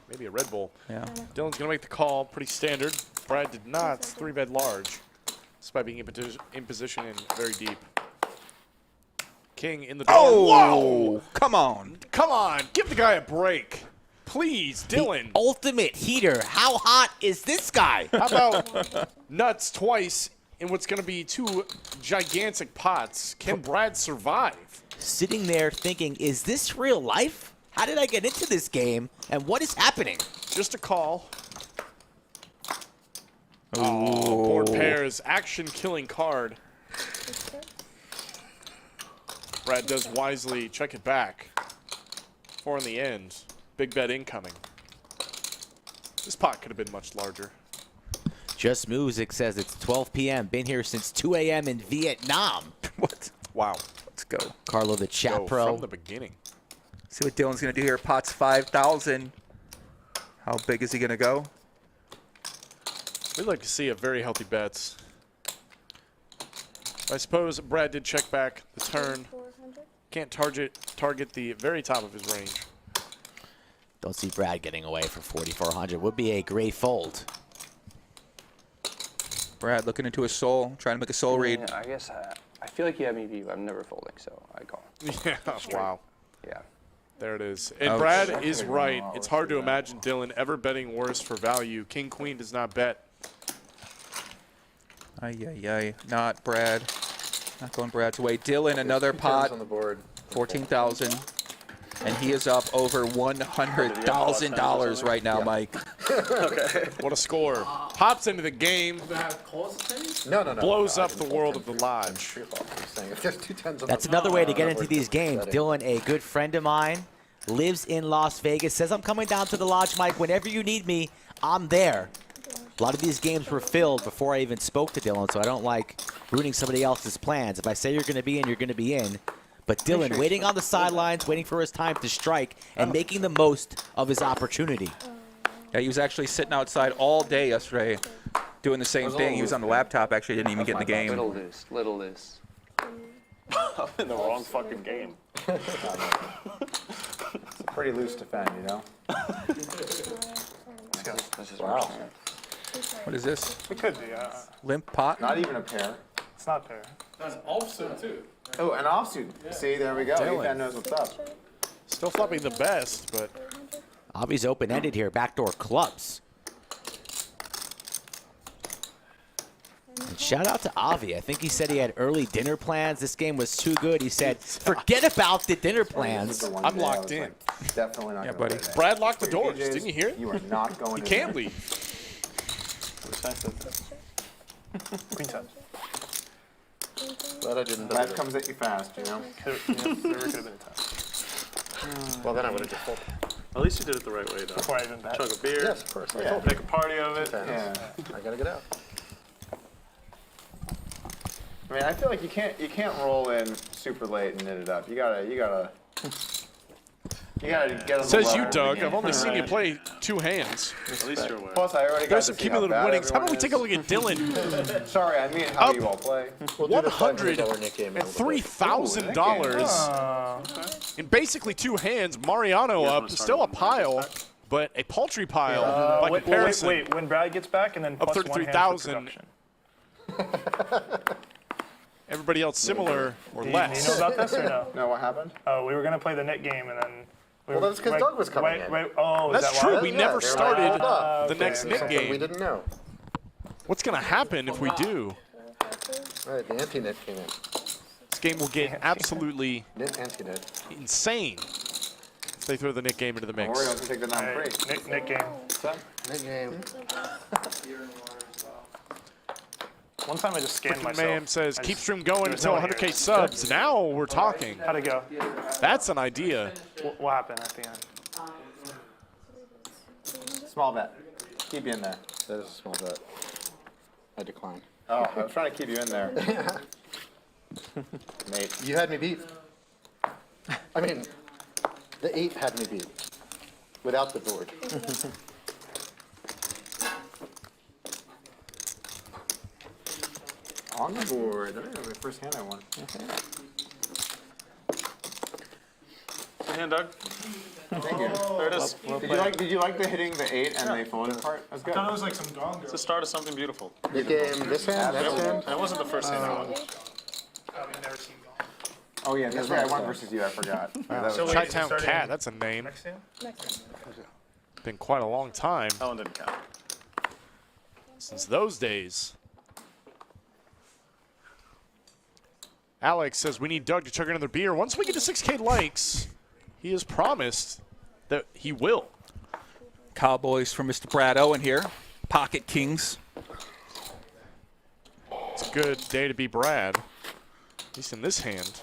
[SPEAKER 2] Maybe a Red Bull.
[SPEAKER 3] Yeah.
[SPEAKER 2] Dylan's going to make the call. Pretty standard. Brad did not. It's 3-bet large. Despite being in position and very deep. King in the door.
[SPEAKER 3] Oh!
[SPEAKER 2] Whoa!
[SPEAKER 3] Come on.
[SPEAKER 2] Come on. Give the guy a break. Please, Dylan.
[SPEAKER 14] The ultimate heater. How hot is this guy?
[SPEAKER 2] How about nuts twice in what's going to be 2 gigantic pots? Can Brad survive?
[SPEAKER 14] Sitting there thinking, is this real life? How did I get into this game? And what is happening?
[SPEAKER 2] Just a call. Oh, board pairs. Action-killing card. Brad does wisely check it back. 4 in the end. Big bet incoming. This pot could have been much larger.
[SPEAKER 14] Just Music says it's 12 p.m. Been here since 2 a.m. in Vietnam.
[SPEAKER 3] What?
[SPEAKER 2] Wow.
[SPEAKER 3] Let's go.
[SPEAKER 14] Carlo, the chat pro.
[SPEAKER 2] From the beginning.
[SPEAKER 3] See what Dylan's going to do here. Pot's 5,000. How big is he going to go?
[SPEAKER 2] We'd like to see a very healthy bets. I suppose Brad did check back the turn. Can't target the very top of his range.
[SPEAKER 14] Don't see Brad getting away for 4,400. Would be a great fold.
[SPEAKER 3] Brad looking into his soul, trying to make a soul read.
[SPEAKER 5] Yeah, I guess I feel like you have me beat, but I'm never folding, so I call.
[SPEAKER 2] Yeah, wow.
[SPEAKER 5] Yeah.
[SPEAKER 2] There it is. And
[SPEAKER 3] Ouch.
[SPEAKER 2] Brad is right. It's hard to imagine Dylan ever betting worse for value. King, queen does not bet.
[SPEAKER 3] Ay. Not Brad. Not going Brad's way. Dylan, another pot.
[SPEAKER 9] On the board.
[SPEAKER 3] 14,000. And he is up over $100,000 right now, Mike.
[SPEAKER 2] Okay. What a score. Pops into the game.
[SPEAKER 9] No.
[SPEAKER 2] Blows up the world of the lodge.
[SPEAKER 14] That's another way to get into these games. Dylan, a good friend of mine, lives in Las Vegas, says, I'm coming down to the lodge, Mike. Whenever you need me, I'm there. A lot of these games were filled before I even spoke to Dylan, so I don't like ruining somebody else's plans. If I say you're going to be in, you're going to be in. But Dylan waiting on the sidelines, waiting for his time to strike, and making the most of his opportunity.
[SPEAKER 3] Yeah, he was actually sitting outside all day yesterday doing the same thing. He was on the laptop, actually didn't even get in the game.
[SPEAKER 5] Little loose.
[SPEAKER 10] I'm in the wrong fucking game.
[SPEAKER 19] It's pretty loose to fend, you know?
[SPEAKER 5] This is
[SPEAKER 19] Wow.
[SPEAKER 3] What is this?
[SPEAKER 7] It could be,
[SPEAKER 3] Limp pot?
[SPEAKER 19] Not even a pair.
[SPEAKER 7] It's not fair.
[SPEAKER 20] That's offsuit too.
[SPEAKER 19] Oh, an offsuit. See, there we go.
[SPEAKER 2] Dylan.
[SPEAKER 19] Ethan knows what's up.
[SPEAKER 2] Still flopping the best, but
[SPEAKER 14] Avi's open-ended here, backdoor clubs. And shout out to Avi. I think he said he had early dinner plans. This game was too good. He said, forget about the dinner plans.
[SPEAKER 2] I'm locked in.
[SPEAKER 19] Definitely not.
[SPEAKER 3] Yeah, buddy.
[SPEAKER 2] Brad locked the doors. Didn't you hear it?
[SPEAKER 19] You are not going.
[SPEAKER 2] You
[SPEAKER 19] in
[SPEAKER 2] can't
[SPEAKER 19] there.
[SPEAKER 2] leave.
[SPEAKER 7] Queen ten.
[SPEAKER 9] Glad I didn't.
[SPEAKER 19] Life comes at you fast, you know?
[SPEAKER 7] There could have been a time.
[SPEAKER 9] Well, then I would have just folded.
[SPEAKER 10] At least you did it the right way, though.
[SPEAKER 7] Before I even bet.
[SPEAKER 10] Chug a beer.
[SPEAKER 9] Yes, of course.
[SPEAKER 19] Yeah.
[SPEAKER 10] Make a party of it.
[SPEAKER 19] Yeah.
[SPEAKER 9] I gotta get out.
[SPEAKER 19] I mean, I feel like you can't roll in super late and knit it up. You gotta get on the
[SPEAKER 2] Says
[SPEAKER 19] level
[SPEAKER 2] you,
[SPEAKER 19] of the
[SPEAKER 2] Doug.
[SPEAKER 19] game.
[SPEAKER 2] I've only seen you play 2 hands.
[SPEAKER 10] At least you're aware.
[SPEAKER 19] Plus, I already got
[SPEAKER 2] There's
[SPEAKER 19] to
[SPEAKER 2] some
[SPEAKER 19] see how
[SPEAKER 2] cumulative
[SPEAKER 19] bad
[SPEAKER 2] winnings. How about we
[SPEAKER 19] everyone
[SPEAKER 2] take a look at Dylan?
[SPEAKER 19] is. Sorry, I mean how you all play.
[SPEAKER 2] $103,000 in basically 2 hands. Mariano up, still a pile, but a paltry pile by comparison.
[SPEAKER 7] Wait, when Brad gets back and then
[SPEAKER 2] Of
[SPEAKER 7] plus 1 hand for
[SPEAKER 2] 33,000.
[SPEAKER 7] production.
[SPEAKER 2] Everybody else similar or
[SPEAKER 7] Do you
[SPEAKER 2] less.
[SPEAKER 7] know about this or no?
[SPEAKER 19] No, what happened?
[SPEAKER 7] Oh, we were going to play the Nick game and then...
[SPEAKER 9] Well, that's because Doug was coming in.
[SPEAKER 7] Oh, is
[SPEAKER 2] That's
[SPEAKER 7] that
[SPEAKER 2] true.
[SPEAKER 7] why?
[SPEAKER 2] We never started the next Nick
[SPEAKER 9] Something
[SPEAKER 2] game.
[SPEAKER 9] we didn't know.
[SPEAKER 2] What's going to happen if we do?
[SPEAKER 9] All right, the anti-net came in.
[SPEAKER 2] This game will get absolutely
[SPEAKER 9] Anti-net.
[SPEAKER 2] insane if they throw the Nick game into the mix.
[SPEAKER 19] Orioles can take the
[SPEAKER 7] All
[SPEAKER 19] non
[SPEAKER 7] right,
[SPEAKER 19] free.
[SPEAKER 7] Nick game.
[SPEAKER 9] Nick game.
[SPEAKER 7] One time I just scanned myself.
[SPEAKER 2] Ma'am says,
[SPEAKER 7] I
[SPEAKER 2] keep
[SPEAKER 7] just-
[SPEAKER 2] stream going
[SPEAKER 7] there was
[SPEAKER 2] until
[SPEAKER 7] no
[SPEAKER 2] 100K
[SPEAKER 7] here.
[SPEAKER 2] subs. Now we're talking.
[SPEAKER 7] How'd it go?
[SPEAKER 2] That's an idea.
[SPEAKER 7] What happened at the end?
[SPEAKER 19] Small bet. Keep you in there.
[SPEAKER 9] That is a small bet. I declined.
[SPEAKER 19] Oh, I was trying to keep you in there. Mate.
[SPEAKER 9] You had me beat. I mean, the 8 had me beat. Without the board.
[SPEAKER 19] On the board. There we go. My first hand I won.
[SPEAKER 10] Hand, Doug.
[SPEAKER 19] Thank you.
[SPEAKER 10] There it is.
[SPEAKER 19] Did you like the hitting the 8 and the folded part? That's good.
[SPEAKER 7] I thought it was like some gong.
[SPEAKER 10] It's the start of something beautiful.
[SPEAKER 19] You game this hand, next hand?
[SPEAKER 10] That wasn't the first hand I won.
[SPEAKER 7] I've never seen gong.
[SPEAKER 19] Oh yeah, that's right. I won versus you. I forgot.
[SPEAKER 2] So Chi-Town Cat, that's a name.
[SPEAKER 7] Next hand?
[SPEAKER 2] Been quite a long time.
[SPEAKER 10] That one didn't count.
[SPEAKER 2] Since those days. Alex says we need Doug to chug another beer. Once we get to 6K likes, he has promised that he will.
[SPEAKER 3] Cowboys from Mr. Brad Owen here. Pocket Kings.
[SPEAKER 2] It's a good day to be Brad. At least in this hand.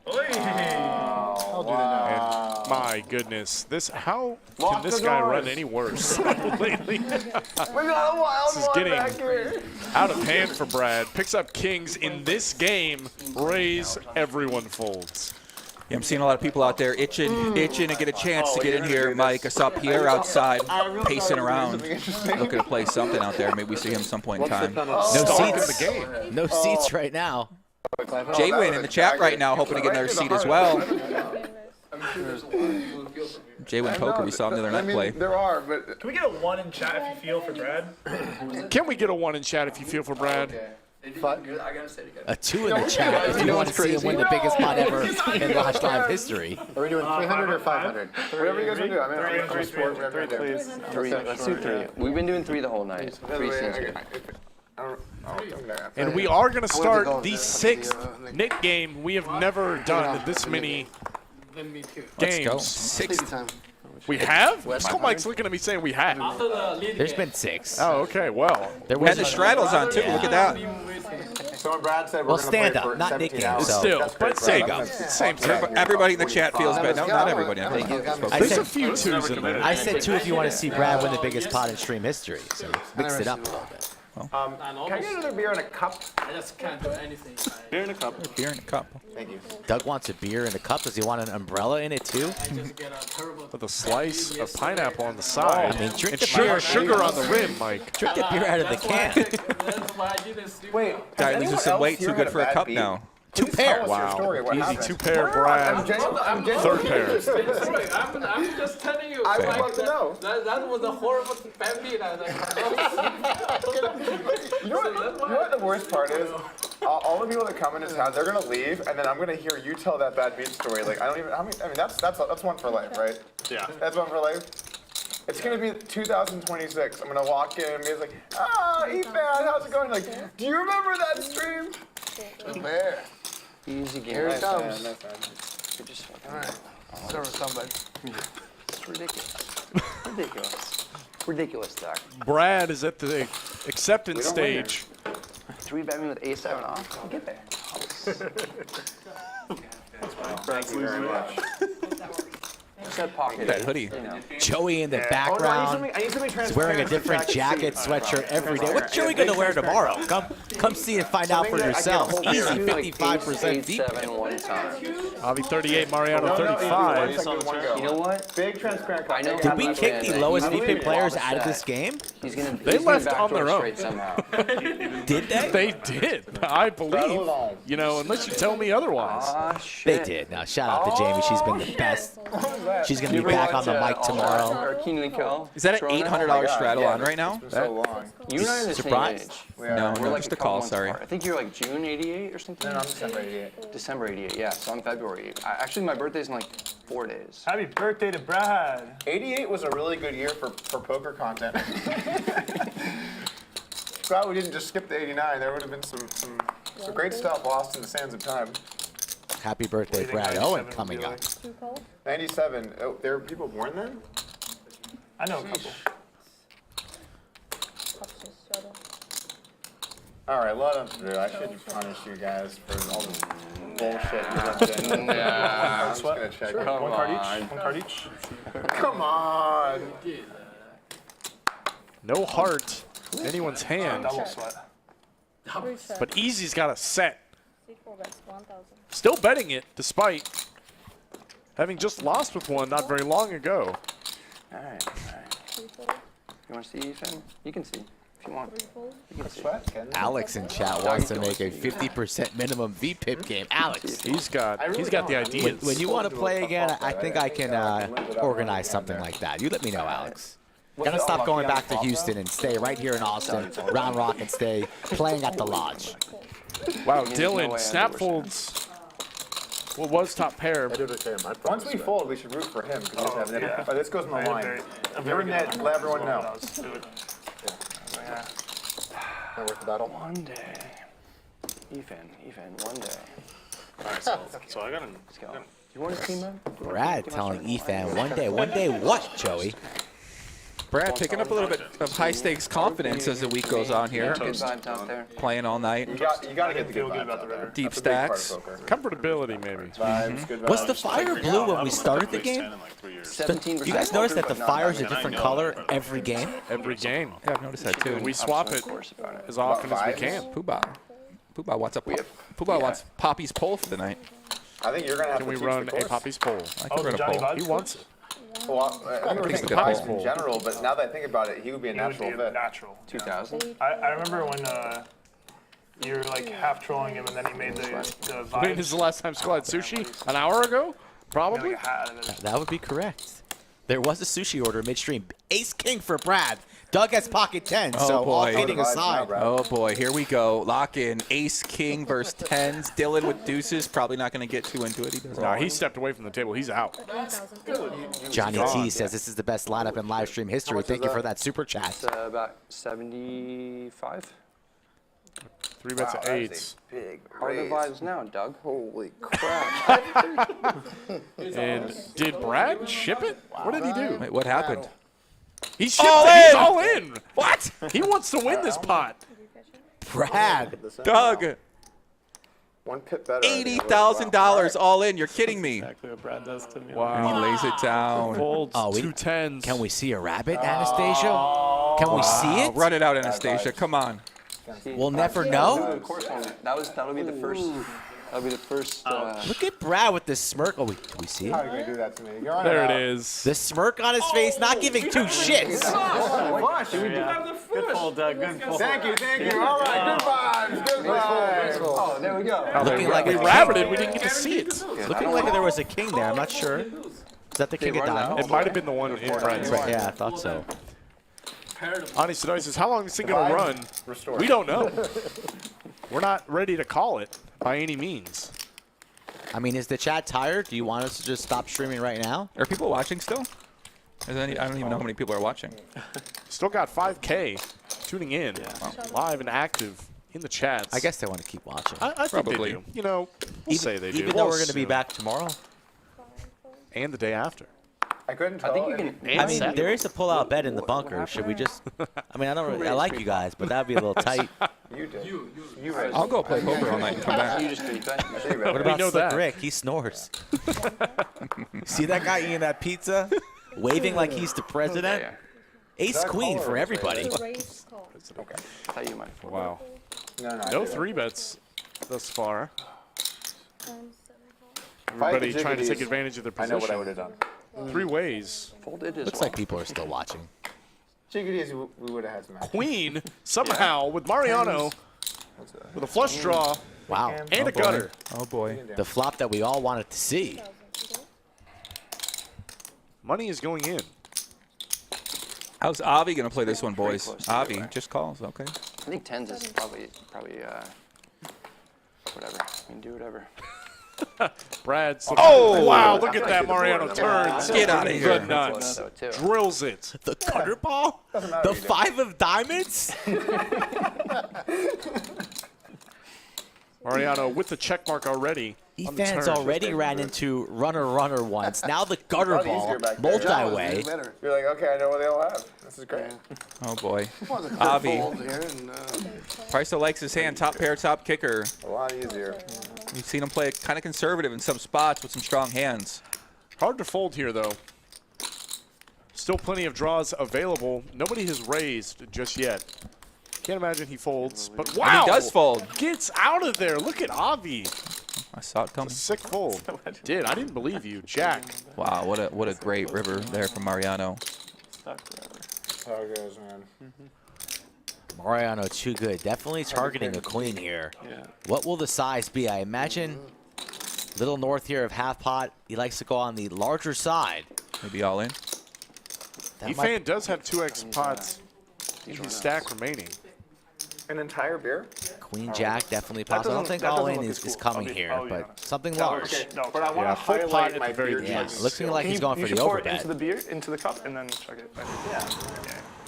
[SPEAKER 19] I'll do that
[SPEAKER 2] And my goodness, how can this guy run any worse lately?
[SPEAKER 19] We got a wild
[SPEAKER 2] This is
[SPEAKER 19] one
[SPEAKER 2] getting
[SPEAKER 19] back here.
[SPEAKER 2] out of hand for Brad. Picks up kings in this game. Raise, everyone folds.
[SPEAKER 3] Yeah, I'm seeing a lot of people out there itching to get a chance to get in here. Mike, I saw Pierre outside pacing around, looking to play something out there. Maybe we see him some point in time.
[SPEAKER 14] No seats. No seats right now.
[SPEAKER 3] Jay-Win in the chat right now, hoping to get another seat as well. Jay-Win Poker, we saw him the other night play.
[SPEAKER 4] There are, but
[SPEAKER 7] Can we get a 1 in chat if you feel for Brad?
[SPEAKER 2] Can we get a 1 in chat if you feel for Brad?
[SPEAKER 14] A 2 in the chat if you want to see him win the biggest pot ever in Lodge Live history.
[SPEAKER 9] Are we doing 300 or 500?
[SPEAKER 4] whatever you guys want to do. I'm a sport. Whatever you do.
[SPEAKER 5] Three. Let's do 3. We've been doing 3 the whole night. 3 seems good.
[SPEAKER 2] And we are going to start the 6th Nick game. We have never done this many games.
[SPEAKER 3] Let's go.
[SPEAKER 2] 6th. We have? Skull Mike's looking at me saying we have.
[SPEAKER 14] There's been 6.
[SPEAKER 2] Oh, okay. Well,
[SPEAKER 3] We had the straddles on too. Look at that.
[SPEAKER 19] So when Brad said we're
[SPEAKER 14] Well,
[SPEAKER 19] going to
[SPEAKER 14] stand
[SPEAKER 19] play
[SPEAKER 14] up,
[SPEAKER 19] for
[SPEAKER 14] not
[SPEAKER 19] 17
[SPEAKER 14] nickname,
[SPEAKER 19] hours,
[SPEAKER 14] so-
[SPEAKER 2] still,
[SPEAKER 19] that's
[SPEAKER 2] but
[SPEAKER 19] great
[SPEAKER 2] same,
[SPEAKER 19] for
[SPEAKER 2] same thing.
[SPEAKER 3] Everybody in the chat feels bad. No, not everybody. I think.
[SPEAKER 2] There's a few twos in there.
[SPEAKER 14] I said 2 if you want to see Brad win the biggest pot in stream history. So mixed it up a little bit.
[SPEAKER 19] Can I get another beer in a cup?
[SPEAKER 20] I just can't do anything.
[SPEAKER 10] Beer in a cup.
[SPEAKER 3] Beer in a cup.
[SPEAKER 19] Thank you.
[SPEAKER 14] Doug wants a beer in a cup. Does he want an umbrella in it too?
[SPEAKER 20] I just get a terrible.
[SPEAKER 2] With a slice of pineapple on the side.
[SPEAKER 14] I mean, drink
[SPEAKER 2] and
[SPEAKER 14] the beer.
[SPEAKER 2] sugar on the rim, Mike.
[SPEAKER 14] Drink the beer out of the can.
[SPEAKER 20] That's why I didn't sleep.
[SPEAKER 19] Wait,
[SPEAKER 3] Guy losing some weight, too good for a cup now.
[SPEAKER 14] 2 pair.
[SPEAKER 2] Wow. Easy 2-pair, Brad. Third pair.
[SPEAKER 20] Sorry, I'm just telling you.
[SPEAKER 19] I would
[SPEAKER 20] like,
[SPEAKER 19] love to know.
[SPEAKER 20] That was a horrible bad beat.
[SPEAKER 19] You know what the worst part is? All the people that come in his house, they're gonna leave, and then I'm gonna hear you tell that bad beat story. Like I don't even. I mean, that's one for life, right?
[SPEAKER 10] Yeah.
[SPEAKER 19] That's one for life. It's gonna be 2026. I'm gonna walk in and he's like, Efan, how's it going? Like, do you remember that stream? There.
[SPEAKER 5] Easy game.
[SPEAKER 4] Here it comes.
[SPEAKER 5] All right.
[SPEAKER 4] Serve somebody.
[SPEAKER 5] It's ridiculous. Ridiculous, Doc.
[SPEAKER 2] Brad is at the acceptance stage.
[SPEAKER 5] 3 bet me with A7 off. I'll get there.
[SPEAKER 19] Thank you very much.
[SPEAKER 5] Said pocket.
[SPEAKER 3] That hoodie.
[SPEAKER 5] You know.
[SPEAKER 14] Joey in the
[SPEAKER 19] I need
[SPEAKER 14] background.
[SPEAKER 19] something
[SPEAKER 14] He's wearing a different jacket, sweatshirt every day. What's Joey going to wear tomorrow? Come see and find out for yourselves. Easy 55% deep.
[SPEAKER 5] 8-7 one time.
[SPEAKER 2] Avi 38, Mariano 35.
[SPEAKER 5] You know what?
[SPEAKER 19] Big transparent cup.
[SPEAKER 5] I know.
[SPEAKER 14] Did we kick the lowest VP players out of this game?
[SPEAKER 5] He's gonna.
[SPEAKER 2] They left on their own.
[SPEAKER 5] Somehow.
[SPEAKER 14] Did they?
[SPEAKER 2] They did, I believe. You know, unless you tell me otherwise.
[SPEAKER 14] They did. Now, shout out to Jamie. She's been the best. She's going to be back on the mic tomorrow.
[SPEAKER 3] Is that an $800 straddle on right now?
[SPEAKER 19] So long.
[SPEAKER 5] You and I are the
[SPEAKER 3] Surprised?
[SPEAKER 5] same age.
[SPEAKER 3] No,
[SPEAKER 5] We're like
[SPEAKER 3] just a call, sorry.
[SPEAKER 5] I think you're like June '88 or something.
[SPEAKER 19] No, I'm December '88.
[SPEAKER 5] December '88. Yeah, so I'm February. Actually, my birthday's in like 4 days.
[SPEAKER 7] Happy birthday to Brad.
[SPEAKER 19] '88 was a really good year for poker content. Glad we didn't just skip the '89. There would have been some great stuff lost in the sands of time.
[SPEAKER 14] Happy birthday, Brad Owen, coming up.
[SPEAKER 19] 97. Oh, there were people born then?
[SPEAKER 7] I know a couple.
[SPEAKER 19] All right, let us do. I should punish you guys for all this bullshit you left in.
[SPEAKER 5] Yeah.
[SPEAKER 19] I'm just gonna check.
[SPEAKER 7] Sure.
[SPEAKER 19] Come
[SPEAKER 7] One card
[SPEAKER 19] on.
[SPEAKER 7] each. One card each.
[SPEAKER 19] Come on.
[SPEAKER 2] No heart in anyone's hand.
[SPEAKER 7] Double sweat.
[SPEAKER 2] But Easy's got a set. Still betting it, despite having just lost with one not very long ago.
[SPEAKER 5] All right. You want to see, Ethan? You can see. If you want.
[SPEAKER 14] Alex in chat wants to make a 50% minimum VPIP game. Alex,
[SPEAKER 2] he's got the ideas.
[SPEAKER 14] When you want to play again, I think I can organize something like that. You let me know, Alex. Gotta stop going back to Houston and stay right here in Austin, Round Rock, and stay playing at the Lodge.
[SPEAKER 2] Wow, Dylan, snap folds. What was top pair?
[SPEAKER 19] Once we fold, we should root for him because he doesn't have net. Oh, this goes in the line. Your net, let everyone know.
[SPEAKER 4] Not worth the battle.
[SPEAKER 5] One day. Efan, one day.
[SPEAKER 10] Alright, so I got him.
[SPEAKER 5] Let's go. You want to team up?
[SPEAKER 14] Brad telling Efan one day what, Joey?
[SPEAKER 3] Brad picking up a little bit of high-stakes confidence as the week goes on here.
[SPEAKER 5] Good vibes out there.
[SPEAKER 3] Playing all night.
[SPEAKER 19] You got to get the good vibes out there.
[SPEAKER 3] Deep stacks.
[SPEAKER 2] Comfortability, maybe.
[SPEAKER 19] Vibes, good vibes.
[SPEAKER 14] Was the fire blue when we started the game?
[SPEAKER 5] 17%.
[SPEAKER 14] You guys notice that the fire is a different color every game?
[SPEAKER 2] Every game.
[SPEAKER 3] Yeah, I've noticed that too.
[SPEAKER 2] We swap it as often as we can.
[SPEAKER 3] Poobah wants wants Poppy's poll for the night.
[SPEAKER 19] I think you're going to have
[SPEAKER 2] Can
[SPEAKER 19] to
[SPEAKER 2] we
[SPEAKER 19] teach
[SPEAKER 2] run
[SPEAKER 19] the
[SPEAKER 2] a
[SPEAKER 19] course.
[SPEAKER 2] Poppy's poll?
[SPEAKER 3] I can run a poll.
[SPEAKER 2] He wants it.
[SPEAKER 19] Well, I think we're thinking Poppy's in general, but now that I think about it, he would be a natural fit.
[SPEAKER 7] Natural.
[SPEAKER 5] 2000.
[SPEAKER 7] I remember when you were like half trolling him and then he made the
[SPEAKER 2] When
[SPEAKER 7] vibes.
[SPEAKER 2] is the last time Skull had sushi? An hour ago? Probably.
[SPEAKER 14] That would be correct. There was a sushi order midstream. Ace King for Brad. Doug has pocket 10,
[SPEAKER 3] Oh,
[SPEAKER 14] so all
[SPEAKER 3] boy.
[SPEAKER 14] kidding aside.
[SPEAKER 3] Oh boy, here we go. Lock in. Ace King versus tens. Dylan with deuces. Probably not going to get too into it. He doesn't.
[SPEAKER 2] No, he stepped away from the table. He's out.
[SPEAKER 14] Johnny T says this is the best lineup in live stream history. Thank you for that super chat.
[SPEAKER 5] It's about 75.
[SPEAKER 2] 3 bets of eights.
[SPEAKER 5] Big. How are the vibes now, Doug? Holy crap.
[SPEAKER 2] And did Brad ship it? What did he do?
[SPEAKER 3] Wait, what happened?
[SPEAKER 2] He shipped it. He's all in. What? He wants to win this pot.
[SPEAKER 14] Brad.
[SPEAKER 3] Doug.
[SPEAKER 19] One pip better.
[SPEAKER 3] $80,000 all in. You're kidding me.
[SPEAKER 12] Exactly what Brad does to me.
[SPEAKER 2] Wow.
[SPEAKER 3] And he lays it down.
[SPEAKER 2] Folds.
[SPEAKER 14] Oh,
[SPEAKER 2] 2 tens.
[SPEAKER 14] Can we see a rabbit, Anastasia? Can we see it?
[SPEAKER 3] Run it out, Anastasia. Come on.
[SPEAKER 14] We'll never know.
[SPEAKER 5] Of course, that'll be the first. That'll be the first.
[SPEAKER 14] Look at Brad with this smirk. Oh, can we see it?
[SPEAKER 19] How are you going to do that to me? You're on
[SPEAKER 2] There
[SPEAKER 19] it
[SPEAKER 2] it
[SPEAKER 19] out.
[SPEAKER 2] is.
[SPEAKER 14] The smirk on his face, not giving two shits.
[SPEAKER 12] Good pull, Doug. Good pull.
[SPEAKER 19] Thank you. All right, good vibes.
[SPEAKER 5] Oh, there we go.
[SPEAKER 14] Looking like
[SPEAKER 2] we
[SPEAKER 14] a
[SPEAKER 2] rabbited. We didn't get to see it.
[SPEAKER 14] Looking like there was a king there. I'm not sure. Is that the king of diamonds?
[SPEAKER 2] It might have been the one in Brad's.
[SPEAKER 14] Yeah, I thought so.
[SPEAKER 2] Ani Sedoi says, how long is this thing going to run? We don't know. We're not ready to call it by any means.
[SPEAKER 14] I mean, is the chat tired? Do you want us to just stop streaming right now?
[SPEAKER 3] Are people watching still? I don't even know how many people are watching.
[SPEAKER 2] Still got 5K tuning in, live and active in the chats.
[SPEAKER 14] I guess they want to keep watching.
[SPEAKER 2] I think
[SPEAKER 3] Probably.
[SPEAKER 2] they do. You know, we'll say they do.
[SPEAKER 14] Even though we're going to be back tomorrow.
[SPEAKER 2] And the day after.
[SPEAKER 19] I couldn't tell.
[SPEAKER 5] I think you can.
[SPEAKER 14] I mean, there is a pull-out bed in the bunker. Should we just? I mean, I like you guys, but that'd be a little tight.
[SPEAKER 19] You did. You
[SPEAKER 3] I'll go play poker all night and come back.
[SPEAKER 5] You just did that.
[SPEAKER 14] What about
[SPEAKER 2] know
[SPEAKER 14] Slick
[SPEAKER 2] that.
[SPEAKER 14] Rick? He snores. See that guy eating that pizza, waving like he's the president? Ace Queen for everybody.
[SPEAKER 5] Okay. How you might.
[SPEAKER 2] Wow.
[SPEAKER 19] No
[SPEAKER 2] 3 bets thus far.
[SPEAKER 19] Fight
[SPEAKER 2] Everybody
[SPEAKER 19] the
[SPEAKER 2] trying to take
[SPEAKER 19] jiggities.
[SPEAKER 2] advantage of their
[SPEAKER 19] I
[SPEAKER 2] position.
[SPEAKER 19] know what I would have done.
[SPEAKER 2] 3 ways.
[SPEAKER 5] Folded as
[SPEAKER 14] Looks like people are still watching.
[SPEAKER 19] Jiggities, we would have had some action.
[SPEAKER 2] Queen, somehow, with Mariano, with a flush draw
[SPEAKER 14] Wow.
[SPEAKER 2] and a gutter.
[SPEAKER 3] Oh boy.
[SPEAKER 14] The flop that we all wanted to see.
[SPEAKER 2] Money is going in.
[SPEAKER 3] How's Avi going to play this one, boys?
[SPEAKER 5] close to
[SPEAKER 3] Avi,
[SPEAKER 5] everywhere.
[SPEAKER 3] just calls. Okay.
[SPEAKER 5] I think tens is probably whatever. You can do whatever.
[SPEAKER 2] Brad. Oh, wow. Look at that. Mariano turns.
[SPEAKER 3] Get out of here.
[SPEAKER 2] Good nuts.
[SPEAKER 5] So, too.
[SPEAKER 2] Drills it.
[SPEAKER 14] The gutter ball? The 5 of diamonds?
[SPEAKER 2] Mariano with the check mark already. on the
[SPEAKER 14] Efan's
[SPEAKER 2] turn.
[SPEAKER 14] already ran into runner once. Now the gutter
[SPEAKER 19] Lot
[SPEAKER 14] ball,
[SPEAKER 19] easier back there.
[SPEAKER 14] multi-way.
[SPEAKER 19] You're like, okay, I know what they all have. This is great.
[SPEAKER 3] Oh boy. Avi. Price likes his hand. Top pair, top kicker.
[SPEAKER 19] A lot easier.
[SPEAKER 3] We've seen him play kind of conservative in some spots with some strong hands.
[SPEAKER 2] Hard to fold here, though. Still plenty of draws available. Nobody has raised just yet. Can't imagine he folds, but wow!
[SPEAKER 3] And he does fold.
[SPEAKER 2] Gets out of there. Look at Avi.
[SPEAKER 3] I saw it coming.
[SPEAKER 2] Sick fold. Did. I didn't believe you. Jack.
[SPEAKER 3] Wow, what a great river there from Mariano.
[SPEAKER 19] How it goes, man.
[SPEAKER 14] Mariano, too good. Definitely targeting a queen here.
[SPEAKER 10] Yeah.
[SPEAKER 14] What will the size be? I imagine little north here of half pot. He likes to go on the larger side.
[SPEAKER 3] Maybe all in.
[SPEAKER 2] Efan does have 2x pots in his stack remaining.
[SPEAKER 19] An entire beer?
[SPEAKER 14] Queen Jack definitely possible. I don't think all in is coming here, but something large.
[SPEAKER 7] Okay, no,
[SPEAKER 19] But I want to
[SPEAKER 2] full pot
[SPEAKER 19] highlight
[SPEAKER 2] at
[SPEAKER 19] my
[SPEAKER 2] the very
[SPEAKER 19] beer.
[SPEAKER 2] beginning.
[SPEAKER 14] Yeah, looks to me like he's going for the
[SPEAKER 7] pour it
[SPEAKER 14] overbet.
[SPEAKER 7] into the beer, into the cup, and then chug it. Yeah.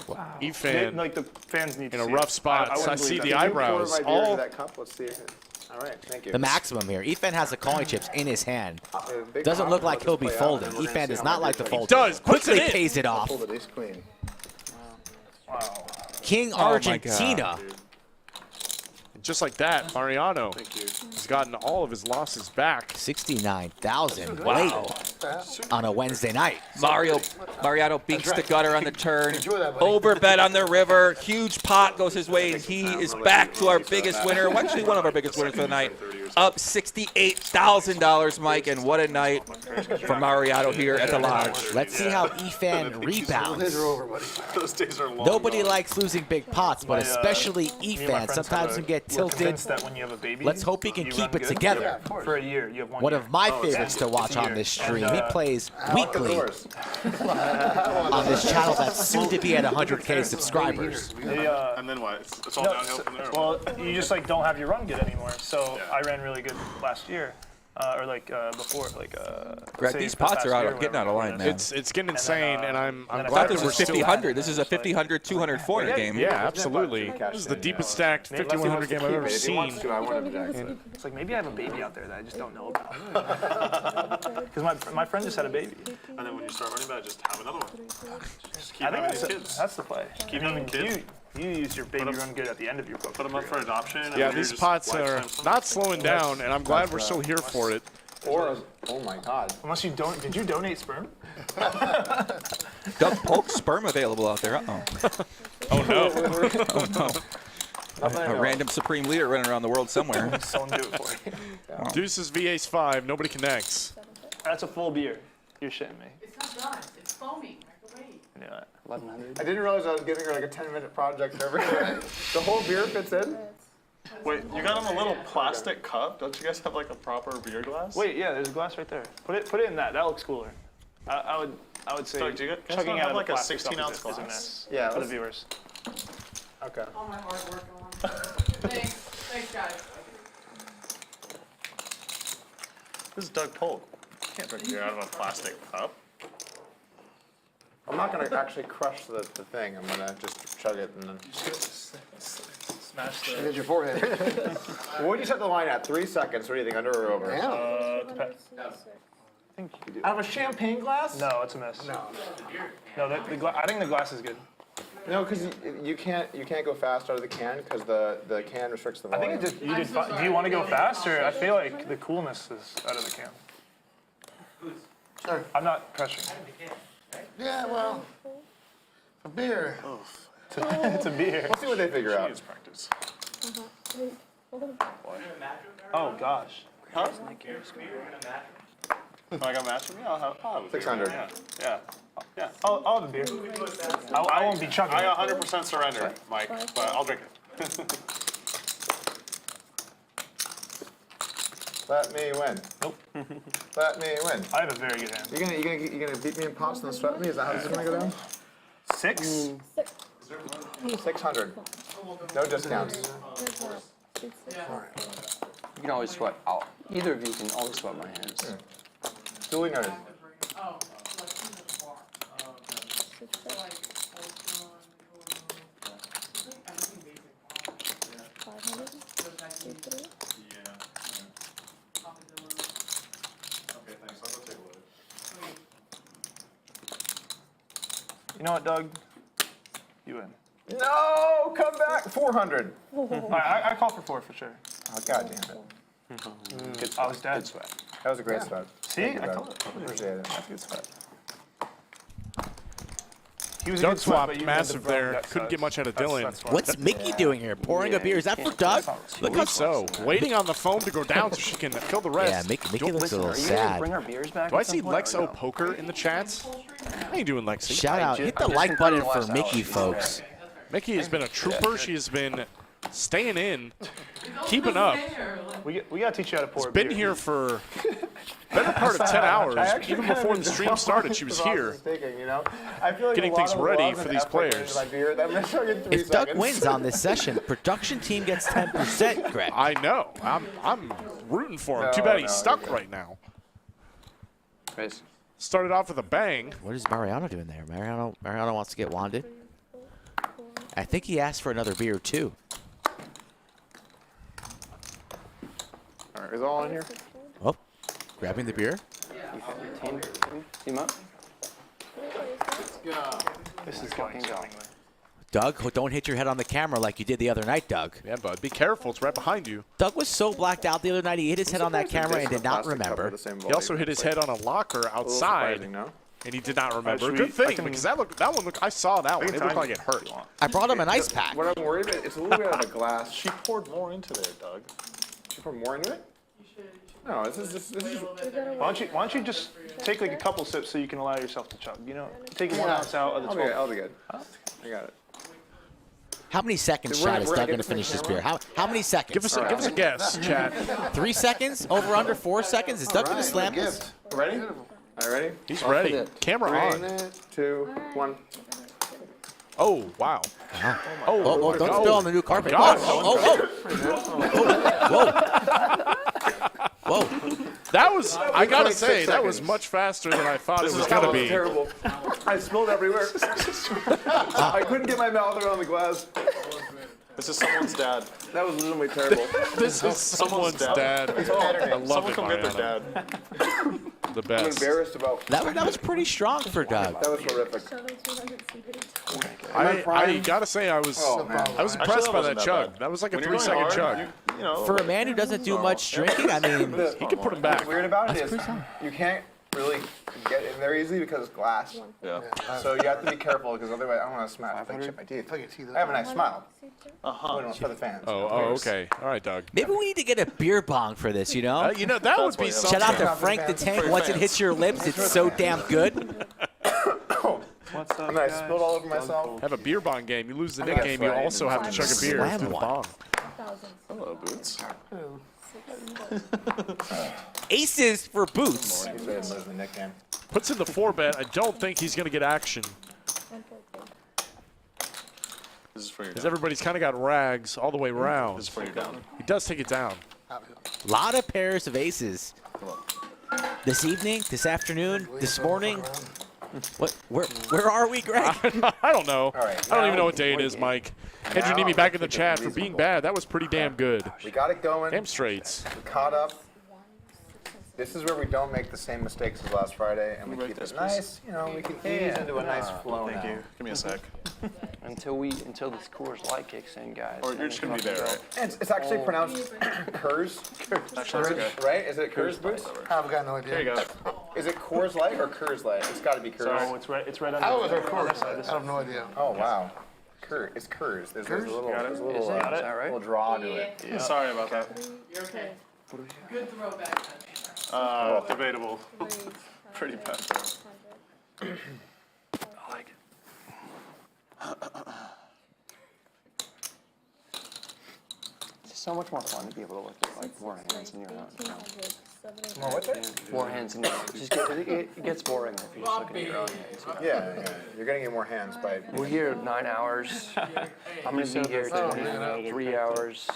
[SPEAKER 2] Wow. Efan,
[SPEAKER 7] Like the fans need to
[SPEAKER 2] in a
[SPEAKER 7] see
[SPEAKER 2] rough
[SPEAKER 7] it.
[SPEAKER 2] spot. I
[SPEAKER 7] wouldn't
[SPEAKER 2] see
[SPEAKER 7] believe
[SPEAKER 2] the
[SPEAKER 7] that.
[SPEAKER 19] Can you pour
[SPEAKER 2] eyebrows.
[SPEAKER 19] my beer
[SPEAKER 2] All
[SPEAKER 19] into that cup? Let's see if it. All right, thank you.
[SPEAKER 14] The maximum here. Efan has the calling chips in his hand.
[SPEAKER 19] Big
[SPEAKER 14] Doesn't look
[SPEAKER 19] top,
[SPEAKER 14] like
[SPEAKER 19] let's
[SPEAKER 14] he'll be
[SPEAKER 19] play out,
[SPEAKER 14] folding.
[SPEAKER 19] and we're gonna
[SPEAKER 14] Efan
[SPEAKER 19] see
[SPEAKER 14] does
[SPEAKER 19] how
[SPEAKER 14] not
[SPEAKER 19] my
[SPEAKER 14] like to
[SPEAKER 19] beer
[SPEAKER 14] fold.
[SPEAKER 2] does. Puts
[SPEAKER 14] Quickly
[SPEAKER 2] it in.
[SPEAKER 14] pays it off.
[SPEAKER 9] Folded ace queen.
[SPEAKER 7] Wow.
[SPEAKER 14] King
[SPEAKER 3] Oh my
[SPEAKER 14] Argentina.
[SPEAKER 2] just like that, Mariano has gotten all of his losses back.
[SPEAKER 14] 69,000
[SPEAKER 2] Wow.
[SPEAKER 14] late on a Wednesday night.
[SPEAKER 3] Mariano beats the gutter on the turn. Overbet on the river. Huge pot goes his way, and he is back to our biggest winner. Well, actually, one of our biggest winners for the night. Up $68,000, Mike, and what a night for Mariano here at the lodge.
[SPEAKER 14] Let's see how Efan rebounds.
[SPEAKER 10] Those days are long.
[SPEAKER 14] Nobody likes losing big pots, but especially
[SPEAKER 7] Me and my
[SPEAKER 14] Efan.
[SPEAKER 7] friends
[SPEAKER 14] Sometimes
[SPEAKER 7] have
[SPEAKER 14] you get
[SPEAKER 7] we're
[SPEAKER 14] tilted.
[SPEAKER 7] convinced that when you have a baby,
[SPEAKER 14] Let's hope he can
[SPEAKER 7] you
[SPEAKER 14] keep
[SPEAKER 7] run
[SPEAKER 14] it
[SPEAKER 7] good.
[SPEAKER 14] together.
[SPEAKER 7] For a year, you have
[SPEAKER 14] One of my favorites to watch on this stream. He plays weekly on this channel that's soon to be at 100K subscribers.
[SPEAKER 10] And then what? It's all downhill from there.
[SPEAKER 7] Well, you just like don't have your run good anymore. So I ran really good last year, or before,
[SPEAKER 3] Greg,
[SPEAKER 7] say
[SPEAKER 3] these
[SPEAKER 7] the
[SPEAKER 3] pots
[SPEAKER 7] past
[SPEAKER 3] are
[SPEAKER 7] year,
[SPEAKER 3] getting out of line, man.
[SPEAKER 2] It's getting insane, and I'm
[SPEAKER 3] I
[SPEAKER 2] glad
[SPEAKER 3] thought
[SPEAKER 2] that
[SPEAKER 3] this
[SPEAKER 2] we're
[SPEAKER 3] was
[SPEAKER 2] still
[SPEAKER 3] 50-100. This is a 50-100, 200-400 game.
[SPEAKER 2] Yeah, absolutely. This is the deepest stacked 5100 game I've ever seen.
[SPEAKER 7] It's like maybe I have a baby out there that I just don't know about. Because my friend just had a baby.
[SPEAKER 10] And then when you start running back, just have another one. Just keep
[SPEAKER 7] I think
[SPEAKER 10] having these kids.
[SPEAKER 7] that's the play.
[SPEAKER 10] Keep having kids.
[SPEAKER 7] You use your baby run good at the end of your poker.
[SPEAKER 10] Put them up for adoption. and
[SPEAKER 2] Yeah,
[SPEAKER 10] then
[SPEAKER 2] these
[SPEAKER 10] you're just
[SPEAKER 2] pots are
[SPEAKER 10] lifetime
[SPEAKER 2] not slowing down, and I'm glad we're still here for it.
[SPEAKER 19] Or, oh my God.
[SPEAKER 7] Unless you don't, did you donate sperm?
[SPEAKER 3] Doug Polk sperm available out there. Uh-oh.
[SPEAKER 2] Oh, no.
[SPEAKER 3] Oh, no. A random supreme leader running around the world somewhere.
[SPEAKER 7] Someone do it for you.
[SPEAKER 2] Deuces v ace 5. Nobody connects.
[SPEAKER 7] That's a full beer. You're shitting me.
[SPEAKER 13] It's not done. It's foaming.
[SPEAKER 7] Yeah.
[SPEAKER 5] 1100.
[SPEAKER 19] I didn't realize I was giving her like a 10-minute project and everything. The whole beer fits in?
[SPEAKER 10] Wait, you got them a little plastic cup? Don't you guys have like a proper beer glass?
[SPEAKER 7] Wait, yeah, there's a glass right there. Put it in that. That looks cooler. I would say
[SPEAKER 10] Doug, do you guys
[SPEAKER 7] chugging
[SPEAKER 10] have
[SPEAKER 7] out of
[SPEAKER 10] like
[SPEAKER 7] the
[SPEAKER 10] a
[SPEAKER 7] plastic
[SPEAKER 10] 16-ounce
[SPEAKER 7] stuff is a
[SPEAKER 10] glass?
[SPEAKER 7] mess
[SPEAKER 19] Yeah,
[SPEAKER 7] for the
[SPEAKER 19] let's-
[SPEAKER 7] viewers.
[SPEAKER 19] Okay.
[SPEAKER 13] All my hard work on. Thanks, guys.
[SPEAKER 10] This is Doug Polk. You can't drink beer out of a plastic cup.
[SPEAKER 19] I'm not going to actually crush the thing. I'm going to just chug it and then.
[SPEAKER 7] Smash
[SPEAKER 19] Hit your forehead. What would you set the line at? 3 seconds. What do you think, under or over?
[SPEAKER 7] Depends.
[SPEAKER 19] Out of a champagne glass?
[SPEAKER 7] No, it's a miss. No, I think the glass is good.
[SPEAKER 19] No, because you can't go fast out of the can because the can restricts the
[SPEAKER 7] I
[SPEAKER 19] volume.
[SPEAKER 7] think you did fine. Do you want to go fast, or I feel like the coolness is out of the can?
[SPEAKER 4] Sure.
[SPEAKER 7] I'm not pressuring.
[SPEAKER 4] Yeah, well, a beer.
[SPEAKER 7] It's a beer.
[SPEAKER 19] We'll see what they figure out.
[SPEAKER 10] Practice.
[SPEAKER 7] Oh gosh.
[SPEAKER 10] Huh? Oh, I got match for me? I'll have a beer.
[SPEAKER 19] 600.
[SPEAKER 10] Yeah. Yeah.
[SPEAKER 7] I'll have a beer. I won't be chugging.
[SPEAKER 10] I 100% surrender, Mike, but I'll drink it.
[SPEAKER 19] Let me win.
[SPEAKER 7] Nope.
[SPEAKER 19] Let me win.
[SPEAKER 7] I have a very good hand.
[SPEAKER 19] You gonna beat me in pots and then sweat me? Is that how this is gonna go down?
[SPEAKER 7] 6?
[SPEAKER 19] 600. No discounts.
[SPEAKER 5] You can always sweat out. Either of you can always sweat my hands.
[SPEAKER 19] Duly noted.
[SPEAKER 7] You know what, Doug? You win.
[SPEAKER 19] No, come back. 400.
[SPEAKER 7] I call for 4 for sure.
[SPEAKER 19] Oh, God damn it.
[SPEAKER 7] Good, I was dead.
[SPEAKER 19] Good sweat. That was a great sweat.
[SPEAKER 7] See,
[SPEAKER 19] Thank you,
[SPEAKER 7] I
[SPEAKER 19] bud.
[SPEAKER 7] told you.
[SPEAKER 19] Appreciate it.
[SPEAKER 7] That's a good sweat. He was a
[SPEAKER 2] Doug
[SPEAKER 7] good sweat,
[SPEAKER 2] swap,
[SPEAKER 7] but you
[SPEAKER 2] massive
[SPEAKER 7] had the
[SPEAKER 2] there.
[SPEAKER 7] that
[SPEAKER 2] Couldn't get
[SPEAKER 7] sucks.
[SPEAKER 2] much out of Dylan.
[SPEAKER 7] That's why.
[SPEAKER 14] What's Mickey doing here? Pouring a beer? Is that for Doug? Look how
[SPEAKER 2] So, waiting on the foam to go down so she can kill the rest.
[SPEAKER 14] Yeah, Mickey looks a little
[SPEAKER 5] Are you gonna
[SPEAKER 14] sad.
[SPEAKER 5] bring our beers back?
[SPEAKER 2] Do I
[SPEAKER 5] at some
[SPEAKER 2] see
[SPEAKER 5] point, or
[SPEAKER 2] Lexo
[SPEAKER 5] no?
[SPEAKER 2] Poker in the chats? How you doing, Lexi?
[SPEAKER 14] Shout out. Hit the
[SPEAKER 5] I'm just
[SPEAKER 14] like button
[SPEAKER 5] concluding
[SPEAKER 14] for
[SPEAKER 5] the last
[SPEAKER 14] Mickey,
[SPEAKER 5] hour.
[SPEAKER 14] folks.
[SPEAKER 2] Mickey has been a trooper. She has been staying in, keeping up.
[SPEAKER 7] We gotta teach you how to pour.
[SPEAKER 2] She's been here for better part of 10 hours. Even before the stream started, she was here,
[SPEAKER 19] I feel like
[SPEAKER 2] getting things ready for these players.
[SPEAKER 14] If Doug wins on this session, production team gets 10%, Greg.
[SPEAKER 2] I know. I'm rooting for him. Too bad he's stuck right now. Started off with a bang.
[SPEAKER 14] What is Mariano doing there? Mariano wants to get wanded. I think he asked for another beer, too.
[SPEAKER 19] All right, is it all in here?
[SPEAKER 14] Oh, grabbing the beer.
[SPEAKER 5] Team up.
[SPEAKER 7] This is going.
[SPEAKER 14] Doug, don't hit your head on the camera like you did the other night, Doug.
[SPEAKER 2] Yeah, bud. Be careful. It's right behind you.
[SPEAKER 14] Doug was so blacked out the other night, he hit his head on that camera and did not remember.
[SPEAKER 2] He also hit his head on a locker outside, and he did not remember. Good thing, because that one looked. I saw that one. It looked like it hurt.
[SPEAKER 14] I brought him an ice pack.
[SPEAKER 19] What I'm worried about, it's a little bit out of a glass. She poured more into there, Doug. She poured more into it? No, this is.
[SPEAKER 7] Why don't you just take like a couple sips so you can allow yourself to chug? You know, take 1 ounce out of the 12.
[SPEAKER 19] I'll be good. I got it.
[SPEAKER 14] How many seconds, Chad, is Doug going to finish this beer? How many seconds?
[SPEAKER 2] Give us a guess, Chad.
[SPEAKER 14] 3 seconds? Over, under 4 seconds? Is Doug going to slam this?
[SPEAKER 19] Ready? All right, ready?
[SPEAKER 2] He's ready. Camera on.
[SPEAKER 19] 3, 2, 1.
[SPEAKER 2] Oh, wow.
[SPEAKER 14] Oh, don't spill on the new carpet. Whoa.
[SPEAKER 2] That was, I got to say, that was much faster than I thought it was going to be.
[SPEAKER 19] Terrible. I spilled everywhere. I couldn't get my mouth around the glass.
[SPEAKER 10] This is someone's dad.
[SPEAKER 19] That was literally terrible.
[SPEAKER 2] This is someone's dad. I love it,
[SPEAKER 10] come get their
[SPEAKER 2] Mariano.
[SPEAKER 10] dad.
[SPEAKER 2] The
[SPEAKER 19] I'm
[SPEAKER 2] best.
[SPEAKER 19] embarrassed about.
[SPEAKER 14] That was pretty strong for Doug.
[SPEAKER 19] That was horrific.
[SPEAKER 2] I gotta say, I was impressed by that chug. That was like a 3-second chug.
[SPEAKER 14] For a man who doesn't do much drinking, I mean,
[SPEAKER 2] he can put him back.
[SPEAKER 19] What's weird about it is you can't really get in there easily because it's glass.
[SPEAKER 10] Yeah.
[SPEAKER 19] So you have to be careful because otherwise I don't want to smile. I chip my teeth. I have a nice smile. For the fans.
[SPEAKER 2] Oh, okay. All right, Doug.
[SPEAKER 14] maybe we need to get a bear bong for this, you know?
[SPEAKER 2] That would be something.
[SPEAKER 14] Shout out to Frank the Tank. Once it hits your lips, it's so damn good.
[SPEAKER 19] What's up, and I spilled all over myself.
[SPEAKER 2] Have a beer bong game. You lose the nick game, you also have to chug a beer
[SPEAKER 14] Slam
[SPEAKER 2] through the
[SPEAKER 14] one.
[SPEAKER 2] bong.
[SPEAKER 10] Hello, Boots.
[SPEAKER 14] Aces for Boots.
[SPEAKER 2] Puts in the 4-bet. I don't think he's going to get action.
[SPEAKER 10] This is for your
[SPEAKER 2] Because
[SPEAKER 10] down.
[SPEAKER 2] everybody's kind of got rags all the way around.
[SPEAKER 10] This is for your down.
[SPEAKER 2] He does take it down.
[SPEAKER 14] A lot of pairs of aces. This evening, this afternoon, this morning. What? Where are we, Greg?
[SPEAKER 2] I don't know.
[SPEAKER 19] right,
[SPEAKER 2] I don't even know what day it is, Mike. Andrew Nemi back in the chat for being bad. That was pretty damn good.
[SPEAKER 19] We got it going.
[SPEAKER 2] Damn straights.
[SPEAKER 19] We caught up. This is where we don't make the same mistakes as last Friday, and we keep it nice. You know, we can ease into a nice flow
[SPEAKER 10] Thank
[SPEAKER 19] now.
[SPEAKER 10] you. Give me a sec.
[SPEAKER 5] Until this Coors Light kicks in, guys.
[SPEAKER 10] Or you're just gonna be there, right?
[SPEAKER 19] And it's actually pronounced Kurs. Right? Is it Kurs Boots? I've got no idea.
[SPEAKER 10] There you go.
[SPEAKER 19] Is it Coors Light or Kurs Light? It's got to be Kurs.
[SPEAKER 7] Oh, it's right under.
[SPEAKER 16] Oh, it's Coors. I have no idea.
[SPEAKER 19] Oh wow. It's Kurs. There's a little little draw to it.
[SPEAKER 10] Yeah. Sorry about that.
[SPEAKER 13] You're okay. Good throwback.
[SPEAKER 10] Debatable. Pretty bad.
[SPEAKER 5] I like it. It's so much more fun to be able to look at like more hands in your own. You know?
[SPEAKER 19] More what's it?
[SPEAKER 5] More hands in your own. It gets boring if you're just looking at your own hands. You know?
[SPEAKER 19] Yeah. You're gonna get more hands by.
[SPEAKER 5] We're here 9 hours. I'm gonna be here 23 hours.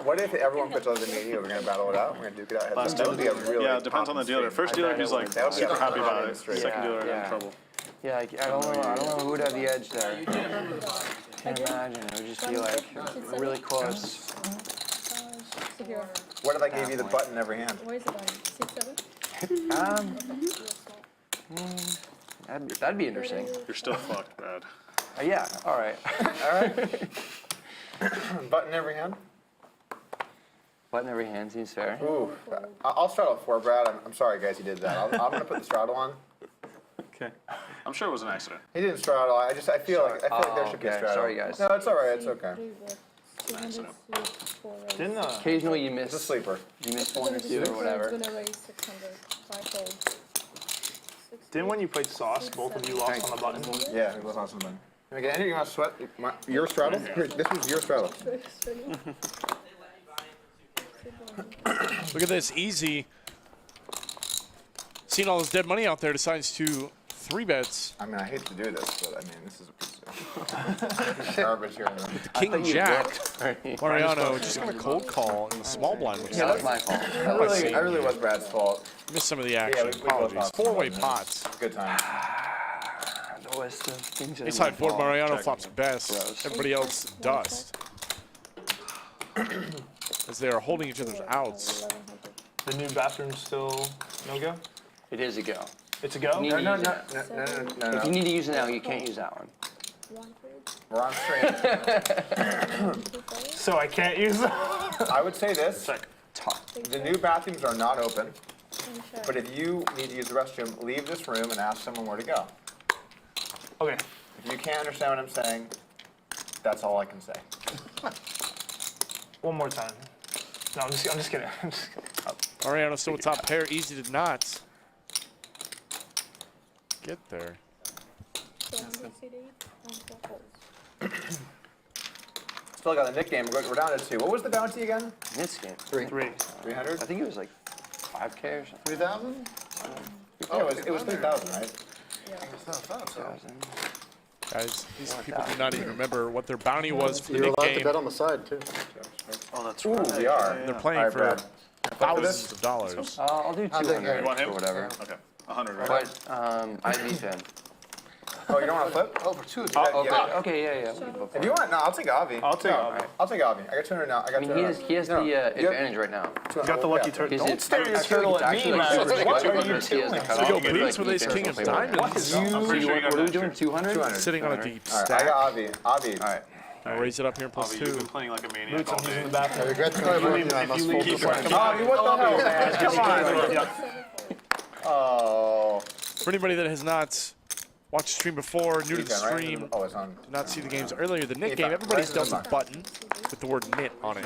[SPEAKER 19] What if everyone puts other than me and you? We're gonna battle it out. We're gonna duke it out.
[SPEAKER 10] Last
[SPEAKER 19] That would be a really
[SPEAKER 10] it depends on the dealer. First dealer, he's like super happy about it. Second dealer, in trouble.
[SPEAKER 5] Yeah, I don't know who would have the edge there. Can't imagine. It would just be like really close.
[SPEAKER 19] What if I gave you the button in every hand?
[SPEAKER 17] Where is the button? 6, 7?
[SPEAKER 5] That'd be interesting.
[SPEAKER 10] You're still fucked, Brad.
[SPEAKER 5] Yeah. All right.
[SPEAKER 19] All right. Button in every hand.
[SPEAKER 5] Button every hand seems fair.
[SPEAKER 19] Ooh, I'll straddle 4, Brad. I'm sorry, guys, you did that. I'm gonna put the straddle on.
[SPEAKER 10] Okay. I'm sure it was an accident.
[SPEAKER 19] He didn't straddle. I feel like there should be a straddle.
[SPEAKER 5] Sorry, guys.
[SPEAKER 19] No, it's all right. It's okay.
[SPEAKER 7] Didn't
[SPEAKER 5] occasionally you miss
[SPEAKER 19] a sleeper.
[SPEAKER 5] You miss 1 or 2 or whatever.
[SPEAKER 7] Didn't when you played Sauce, both of you lost on the button?
[SPEAKER 19] Yeah, we both lost on the button. Can I get anything else sweat? Your straddle? Here, this was your straddle.
[SPEAKER 2] Look at this, easy. Seeing all this dead money out there, decides to 3-bets.
[SPEAKER 19] I mean, I hate to do this, but I mean, this is a piece of garbage here.
[SPEAKER 2] With the king jack, Mariano just got a cold call in the small blind.
[SPEAKER 5] Yeah, that's my fault.
[SPEAKER 19] I really was Brad's fault.
[SPEAKER 2] Missed some of the action. Apologies. 4-way pots.
[SPEAKER 19] Good time.
[SPEAKER 2] Inside board, Mariano flops best. Everybody else dust. As they are holding each other's outs.
[SPEAKER 7] The new bathroom's still no go?
[SPEAKER 5] It is a go.
[SPEAKER 7] It's a go?
[SPEAKER 5] No.
[SPEAKER 19] No.
[SPEAKER 5] If you need to use it now, you can't use that one.
[SPEAKER 19] We're on stream.
[SPEAKER 7] So I can't use it?
[SPEAKER 19] I would say this. The new bathrooms are not open. But if you need to use the restroom, leave this room and ask someone where to go.
[SPEAKER 7] Okay.
[SPEAKER 19] If you can't understand what I'm saying, that's all I can say.
[SPEAKER 7] One more time. No, I'm just kidding.
[SPEAKER 2] Mariano still with top pair. Easy to not get there.
[SPEAKER 19] Still got the Nick game. We're down to 2. What was the bounty again?
[SPEAKER 5] This game.
[SPEAKER 19] 300?
[SPEAKER 5] I think it was like 5K or something.
[SPEAKER 19] 3,000? Oh, it was 3,000, right?
[SPEAKER 2] Guys, these people do not even remember what their bounty was for the
[SPEAKER 9] You're
[SPEAKER 2] Nick
[SPEAKER 9] allowed
[SPEAKER 2] game.
[SPEAKER 9] to bet on the side, too.
[SPEAKER 19] Oh, that's right. We are.
[SPEAKER 2] They're playing for thousands of dollars.
[SPEAKER 5] I'll do 200 or whatever.
[SPEAKER 10] Okay. 100, right?
[SPEAKER 5] But I'm Ethan.
[SPEAKER 19] Oh, you don't want to flip?
[SPEAKER 4] Oh, for 2.
[SPEAKER 5] Okay, yeah.
[SPEAKER 19] If you want, no, I'll take Avi.
[SPEAKER 7] I'll take Avi.
[SPEAKER 19] I'll take Avi. I got 200 now. I got
[SPEAKER 5] I mean, he has the advantage right now.
[SPEAKER 7] You got the lucky turtle. Don't stare your turtle at me, man.
[SPEAKER 5] What are you doing?
[SPEAKER 2] So go boots with ace king of diamonds.
[SPEAKER 5] What are we doing? 200?
[SPEAKER 2] Sitting on a deep
[SPEAKER 19] All right,
[SPEAKER 2] stack.
[SPEAKER 19] I got Avi. All right.
[SPEAKER 2] I'll raise it up here plus
[SPEAKER 10] You've
[SPEAKER 2] 2.
[SPEAKER 10] been playing like a maniac all day.
[SPEAKER 19] Oh, what the hell, man? Come on. Oh.
[SPEAKER 2] For anybody that has not watched the stream before, new to the
[SPEAKER 19] Ethan, right?
[SPEAKER 2] stream,
[SPEAKER 19] Oh, it's on.
[SPEAKER 2] did not see the games earlier, the Nick
[SPEAKER 19] Ethan,
[SPEAKER 2] game, everybody's
[SPEAKER 19] right?
[SPEAKER 2] dealt a button with the word knit on it.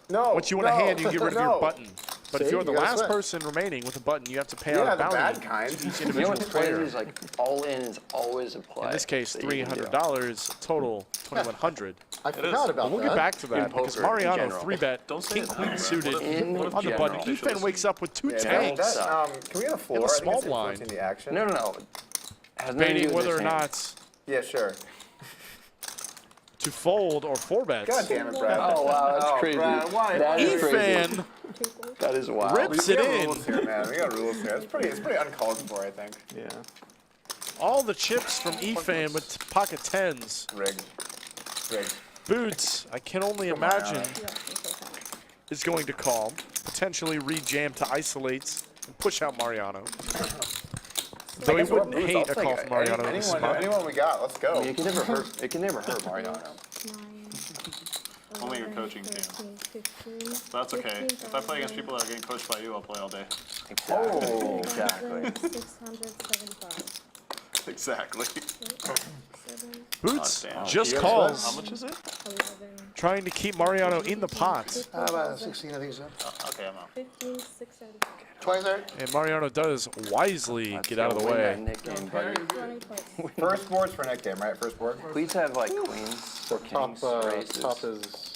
[SPEAKER 19] No.
[SPEAKER 2] Once you want a hand, you can get rid of your button. But if
[SPEAKER 19] See,
[SPEAKER 2] you're the
[SPEAKER 19] you gotta
[SPEAKER 2] last
[SPEAKER 19] switch.
[SPEAKER 2] person remaining with a button, you have to pay out
[SPEAKER 19] Yeah,
[SPEAKER 2] a
[SPEAKER 19] the
[SPEAKER 2] bounty
[SPEAKER 19] bad kind.
[SPEAKER 2] to each
[SPEAKER 5] You know
[SPEAKER 2] individual
[SPEAKER 5] what's crazy
[SPEAKER 2] player.
[SPEAKER 5] is like all in is always a play.
[SPEAKER 2] In this case,
[SPEAKER 5] that you can do.
[SPEAKER 2] $300, total $2,100.
[SPEAKER 9] I forgot about
[SPEAKER 2] But we'll
[SPEAKER 9] that.
[SPEAKER 2] get back to that because
[SPEAKER 5] poker, in
[SPEAKER 2] Mariano
[SPEAKER 5] general.
[SPEAKER 2] 3-bet, king queen suited
[SPEAKER 5] In
[SPEAKER 2] on the button.
[SPEAKER 5] general.
[SPEAKER 2] Ethan wakes up with 2
[SPEAKER 19] Yeah,
[SPEAKER 2] tanks.
[SPEAKER 19] can we get a floor?
[SPEAKER 2] In the
[SPEAKER 19] I think
[SPEAKER 2] small
[SPEAKER 19] it's
[SPEAKER 2] blind.
[SPEAKER 19] influencing the action.
[SPEAKER 5] No. Has nothing to do
[SPEAKER 2] Debating
[SPEAKER 5] with
[SPEAKER 2] whether
[SPEAKER 5] this
[SPEAKER 2] or
[SPEAKER 5] hand.
[SPEAKER 2] not
[SPEAKER 19] Yeah, sure.
[SPEAKER 2] to fold or 4-bets.
[SPEAKER 19] God damn it, Brad.
[SPEAKER 5] Oh wow, that's crazy.
[SPEAKER 19] Brad, why?
[SPEAKER 5] That is crazy.
[SPEAKER 2] Efan
[SPEAKER 5] That is wild.
[SPEAKER 2] rips
[SPEAKER 19] We
[SPEAKER 2] it
[SPEAKER 19] got
[SPEAKER 2] in.
[SPEAKER 19] rules here, man. We got rules here. It's pretty uncalled for, I think.
[SPEAKER 7] Yeah.
[SPEAKER 2] All the chips from Efan with pocket 10s.
[SPEAKER 19] Rigged.
[SPEAKER 2] Boots, I can only imagine, is going to call. Potentially re-jam to isolates and push out Mariano. Though he wouldn't hate a call from Mariano in this spot.
[SPEAKER 19] Anyone we got, let's go.
[SPEAKER 5] I mean, it can never hurt Mariano.
[SPEAKER 10] Only your coaching team. That's okay. If I play against people that are getting coached by you, I'll play all day.
[SPEAKER 5] Oh, exactly.
[SPEAKER 10] Exactly.
[SPEAKER 2] Boots
[SPEAKER 10] damn.
[SPEAKER 2] just
[SPEAKER 10] How
[SPEAKER 2] calls,
[SPEAKER 10] much is it?
[SPEAKER 2] trying to keep Mariano in the pot.
[SPEAKER 4] About 16, I think so.
[SPEAKER 10] Okay, I'm out.
[SPEAKER 4] Twice, right?
[SPEAKER 2] And Mariano does wisely get out of the way.
[SPEAKER 19] First board's for Nick game, right? First board?
[SPEAKER 5] Please have like queens or kings, races.
[SPEAKER 9] Top is...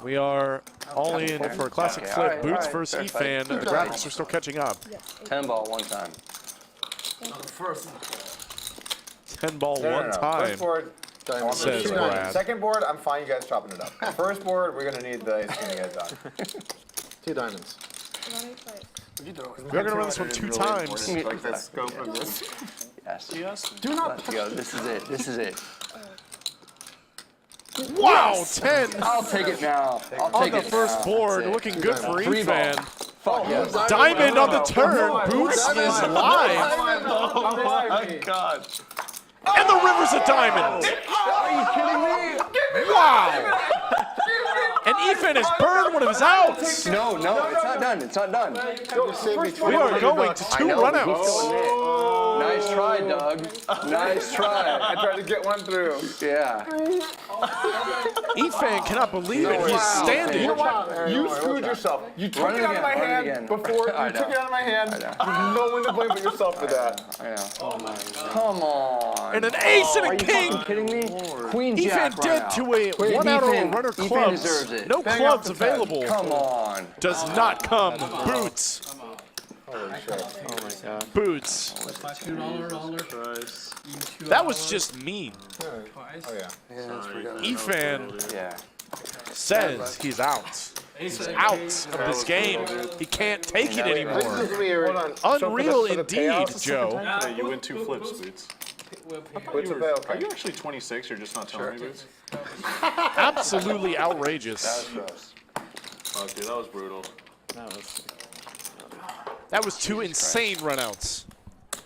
[SPEAKER 2] We are all in for a classic
[SPEAKER 5] Okay,
[SPEAKER 2] flip.
[SPEAKER 5] all right,
[SPEAKER 2] Boots
[SPEAKER 5] all right,
[SPEAKER 2] versus
[SPEAKER 5] fair
[SPEAKER 2] Efan.
[SPEAKER 5] fight.
[SPEAKER 2] The graphics are still catching up.
[SPEAKER 5] 10 ball one time.
[SPEAKER 2] 10 ball
[SPEAKER 19] No,
[SPEAKER 2] one time.
[SPEAKER 19] First board, I want
[SPEAKER 2] Says
[SPEAKER 19] the two
[SPEAKER 2] Brad.
[SPEAKER 19] diamonds. Second board, I'm fine you guys chopping it up. First board, we're gonna need the ace king to get it done.
[SPEAKER 9] 2 diamonds.
[SPEAKER 2] We're going to run this one 2 times.
[SPEAKER 10] Like the scope of this.
[SPEAKER 5] Yes.
[SPEAKER 10] Do not.
[SPEAKER 5] Let's go. This is it. This is it.
[SPEAKER 2] Wow, 10
[SPEAKER 5] I'll take it now. I'll
[SPEAKER 2] on
[SPEAKER 5] take
[SPEAKER 2] the
[SPEAKER 5] it
[SPEAKER 2] first
[SPEAKER 5] now.
[SPEAKER 2] board.
[SPEAKER 5] That's it.
[SPEAKER 2] Looking good for
[SPEAKER 5] Three ball.
[SPEAKER 2] Efan.
[SPEAKER 5] Fuck yes.
[SPEAKER 2] Diamond on the turn. Boots is live.
[SPEAKER 10] Oh my god.
[SPEAKER 2] And the river's a diamond.
[SPEAKER 5] Are you kidding me?
[SPEAKER 2] Wow. And Efan has burned one of his outs.
[SPEAKER 5] No, it's not done. It's not done.
[SPEAKER 2] We are going to 2 runouts.
[SPEAKER 5] Nice try, Doug. Nice try.
[SPEAKER 19] I tried to get one through.
[SPEAKER 5] Yeah.
[SPEAKER 2] Efan cannot believe it. He's standing.
[SPEAKER 19] You know what? You screwed yourself. You took
[SPEAKER 5] Run
[SPEAKER 19] it
[SPEAKER 5] it
[SPEAKER 19] out of my
[SPEAKER 5] again, run it
[SPEAKER 19] hand
[SPEAKER 5] again.
[SPEAKER 19] before.
[SPEAKER 5] I
[SPEAKER 19] You took
[SPEAKER 5] know.
[SPEAKER 19] it out of my hand. There's no one to blame but yourself for that.
[SPEAKER 5] I know. Come on.
[SPEAKER 2] And an ace and a
[SPEAKER 5] Are you
[SPEAKER 2] king.
[SPEAKER 5] fucking kidding me? Queen Jack
[SPEAKER 2] Efan dead
[SPEAKER 5] runout.
[SPEAKER 2] to a
[SPEAKER 5] Queen
[SPEAKER 2] one out
[SPEAKER 5] Efan-
[SPEAKER 2] on runner
[SPEAKER 5] Efan
[SPEAKER 2] clubs.
[SPEAKER 5] deserves it.
[SPEAKER 2] No
[SPEAKER 5] Bang
[SPEAKER 2] clubs
[SPEAKER 5] off the 10.
[SPEAKER 2] available.
[SPEAKER 5] Come on.
[SPEAKER 2] Does not come. Boots.
[SPEAKER 8] Holy shit. Oh my god.
[SPEAKER 2] Boots. That was just mean.
[SPEAKER 8] Oh yeah.
[SPEAKER 2] Efan
[SPEAKER 5] Yeah.
[SPEAKER 2] says he's out. He's out of this game. He can't take it anymore.
[SPEAKER 19] Hold on.
[SPEAKER 2] Unreal
[SPEAKER 19] for the
[SPEAKER 2] indeed,
[SPEAKER 19] payouts,
[SPEAKER 2] Joe.
[SPEAKER 10] Yeah, you win 2 flips, Boots.
[SPEAKER 19] What's the payout?
[SPEAKER 10] Are you actually 26? You're just not telling me, Boots?
[SPEAKER 2] Absolutely outrageous.
[SPEAKER 10] Fuck, dude, that was brutal.
[SPEAKER 2] That was 2 insane runouts.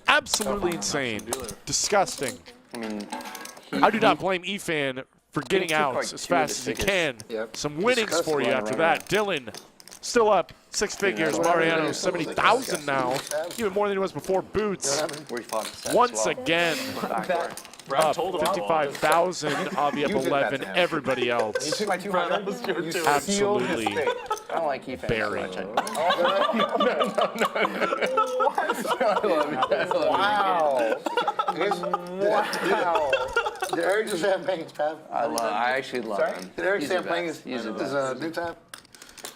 [SPEAKER 2] Absolutely insane. Disgusting.
[SPEAKER 5] I mean,
[SPEAKER 2] I do not blame Efan for getting
[SPEAKER 5] took,
[SPEAKER 2] out
[SPEAKER 5] like,
[SPEAKER 2] as
[SPEAKER 5] 2 of
[SPEAKER 2] fast
[SPEAKER 5] the
[SPEAKER 2] as he can.
[SPEAKER 5] biggest-
[SPEAKER 2] Some winnings
[SPEAKER 5] disgusting
[SPEAKER 2] for you
[SPEAKER 5] run
[SPEAKER 2] after
[SPEAKER 5] around.
[SPEAKER 2] that. Dylan, still up 6 figures. Mariano, 70,000 now. Even more than he was before. Boots,
[SPEAKER 5] where he fought the set as
[SPEAKER 2] once
[SPEAKER 5] well.
[SPEAKER 2] again,
[SPEAKER 10] Brad
[SPEAKER 2] up
[SPEAKER 10] told him all.
[SPEAKER 2] 55,000. Avi up
[SPEAKER 8] You did that
[SPEAKER 2] 11.
[SPEAKER 8] to him.
[SPEAKER 2] Everybody
[SPEAKER 8] You
[SPEAKER 2] else.
[SPEAKER 8] took my 200. You sealed his
[SPEAKER 2] Absolutely
[SPEAKER 8] fate.
[SPEAKER 5] I don't like Efan.
[SPEAKER 2] buried.
[SPEAKER 4] Wow. Wow. Did Eric just have playing his tab?
[SPEAKER 5] I actually love him.
[SPEAKER 4] Did Eric
[SPEAKER 5] He's
[SPEAKER 4] say
[SPEAKER 5] the
[SPEAKER 4] I'm playing
[SPEAKER 5] best.
[SPEAKER 4] his
[SPEAKER 5] He's the best.
[SPEAKER 4] new tab?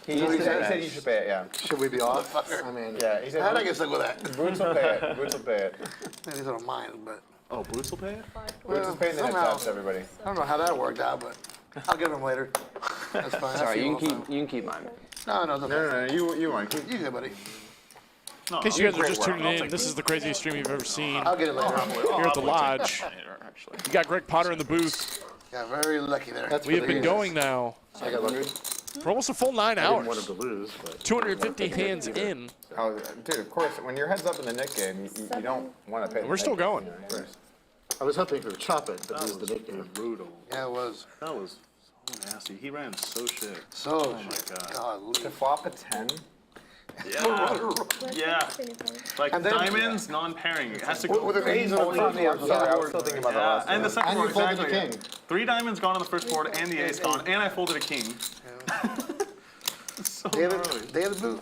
[SPEAKER 8] He said you should pay it, yeah.
[SPEAKER 4] Should we be off? I mean,
[SPEAKER 8] Yeah, he said
[SPEAKER 4] how'd I get stuck with that?
[SPEAKER 8] Boots will pay it. Boots will pay it.
[SPEAKER 4] Maybe don't mind, but
[SPEAKER 10] Oh, Boots will pay it?
[SPEAKER 8] Boots is paying the head
[SPEAKER 4] somehow.
[SPEAKER 8] taps, everybody.
[SPEAKER 4] I don't know how that worked out, but I'll give him later. That's fine.
[SPEAKER 5] Sorry, you can keep mine.
[SPEAKER 4] No, no, it's okay.
[SPEAKER 19] You weren't.
[SPEAKER 4] You good, buddy.
[SPEAKER 10] No,
[SPEAKER 2] In case you guys are just tuning in, this is the craziest stream you've ever seen
[SPEAKER 4] I'll get it later.
[SPEAKER 2] here at the lodge. You got Greg Potter in the booth.
[SPEAKER 4] Yeah, very lucky there.
[SPEAKER 2] We have been going now
[SPEAKER 4] I got lucky.
[SPEAKER 2] for almost a full 9
[SPEAKER 10] I didn't want
[SPEAKER 2] hours.
[SPEAKER 10] him to lose, but
[SPEAKER 2] 250 hands in.
[SPEAKER 8] Oh, dude, of course, when your head's up in the Nick game, you don't want to pay.
[SPEAKER 2] We're still going.
[SPEAKER 4] I was hoping for the chop it, but this is the big game.
[SPEAKER 10] brutal.
[SPEAKER 4] Yeah, it was.
[SPEAKER 10] That was so nasty. He ran so shit.
[SPEAKER 4] So,
[SPEAKER 10] Oh my god.
[SPEAKER 8] To flop a 10?
[SPEAKER 10] Yeah. Yeah. Like
[SPEAKER 4] And then-
[SPEAKER 10] diamonds, non-pairing. It has to go.
[SPEAKER 4] With an ace on the front,
[SPEAKER 8] Sorry, I was still thinking about the
[SPEAKER 10] Yeah,
[SPEAKER 8] last
[SPEAKER 10] and the
[SPEAKER 8] one.
[SPEAKER 10] second
[SPEAKER 4] And
[SPEAKER 10] board,
[SPEAKER 4] you folded the
[SPEAKER 10] exactly.
[SPEAKER 4] king.
[SPEAKER 10] 3 diamonds gone on the first board, and the ace gone, and I folded a king. So
[SPEAKER 4] They have
[SPEAKER 10] gnarly.
[SPEAKER 4] they have the boot.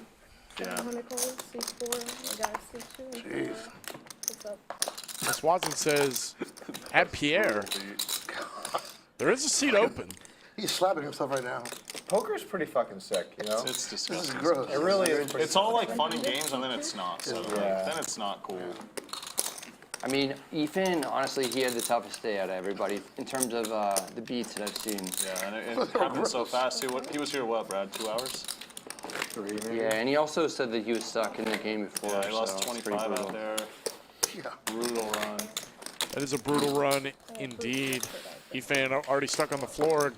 [SPEAKER 10] Yeah.
[SPEAKER 17] C4, I got a C2.
[SPEAKER 4] Jeez.
[SPEAKER 17] What's up?
[SPEAKER 2] Miss Watson says, at Pierre, there is a seat open.
[SPEAKER 4] He's slapping himself right now.
[SPEAKER 8] Poker's pretty fucking sick, you know?
[SPEAKER 10] It's
[SPEAKER 4] This is
[SPEAKER 10] disgusting.
[SPEAKER 4] gross.
[SPEAKER 8] It really is.
[SPEAKER 10] It's all like fun and games, and then it's not. So
[SPEAKER 8] Yeah.
[SPEAKER 10] then it's not cool.
[SPEAKER 5] I mean, Efan, honestly, he had the toughest day out of everybody in terms of the beats that I've seen.
[SPEAKER 10] Yeah, and it happened so fast too. He was here, what, Brad? 2 hours?
[SPEAKER 4] 3 maybe.
[SPEAKER 5] Yeah, and he also said that he was stuck in the game before.
[SPEAKER 10] Yeah, he lost
[SPEAKER 5] so it's pretty
[SPEAKER 10] 25
[SPEAKER 5] brutal.
[SPEAKER 10] out there.
[SPEAKER 4] Yeah.
[SPEAKER 10] Brutal run.
[SPEAKER 2] That is a brutal run indeed. Efan already stuck on the floor.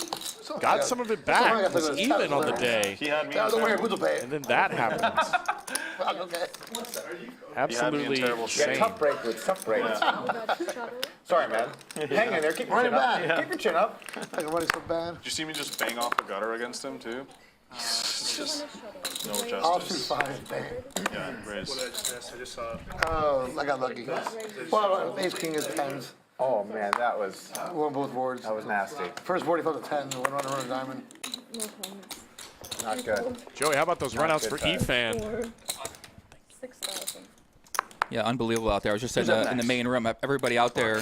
[SPEAKER 2] Got some of it back. Was even on the day.
[SPEAKER 10] He had me.
[SPEAKER 4] Don't worry, we'll pay it.
[SPEAKER 2] And then that happens.
[SPEAKER 4] Okay.
[SPEAKER 2] Absolutely
[SPEAKER 10] terrible shape.
[SPEAKER 8] Yeah,
[SPEAKER 2] insane.
[SPEAKER 8] tough break, Boots, tough break. Sorry, man. Hang in there, keep your
[SPEAKER 4] Run
[SPEAKER 8] chin
[SPEAKER 4] it
[SPEAKER 8] up.
[SPEAKER 4] back.
[SPEAKER 8] Keep your chin up.
[SPEAKER 4] I can run it so bad.
[SPEAKER 10] Did you see me just bang off the gutter against him too? It's just no
[SPEAKER 4] I'll shoot
[SPEAKER 10] justice.
[SPEAKER 4] 5, bang.
[SPEAKER 10] Yeah, raise.
[SPEAKER 7] I just saw it.
[SPEAKER 4] Oh, I got lucky. Well, ace king is 10s.
[SPEAKER 8] Oh man, that was
[SPEAKER 4] Won both boards.
[SPEAKER 8] that was nasty.
[SPEAKER 4] First board he flipped a 10, one runner, a diamond.
[SPEAKER 8] Not good.
[SPEAKER 2] Joey, how about those
[SPEAKER 8] Not
[SPEAKER 2] runouts for
[SPEAKER 8] good time.
[SPEAKER 2] Efan?
[SPEAKER 17] 6,000.
[SPEAKER 3] Yeah, unbelievable out there. I was just in the main room. Everybody out there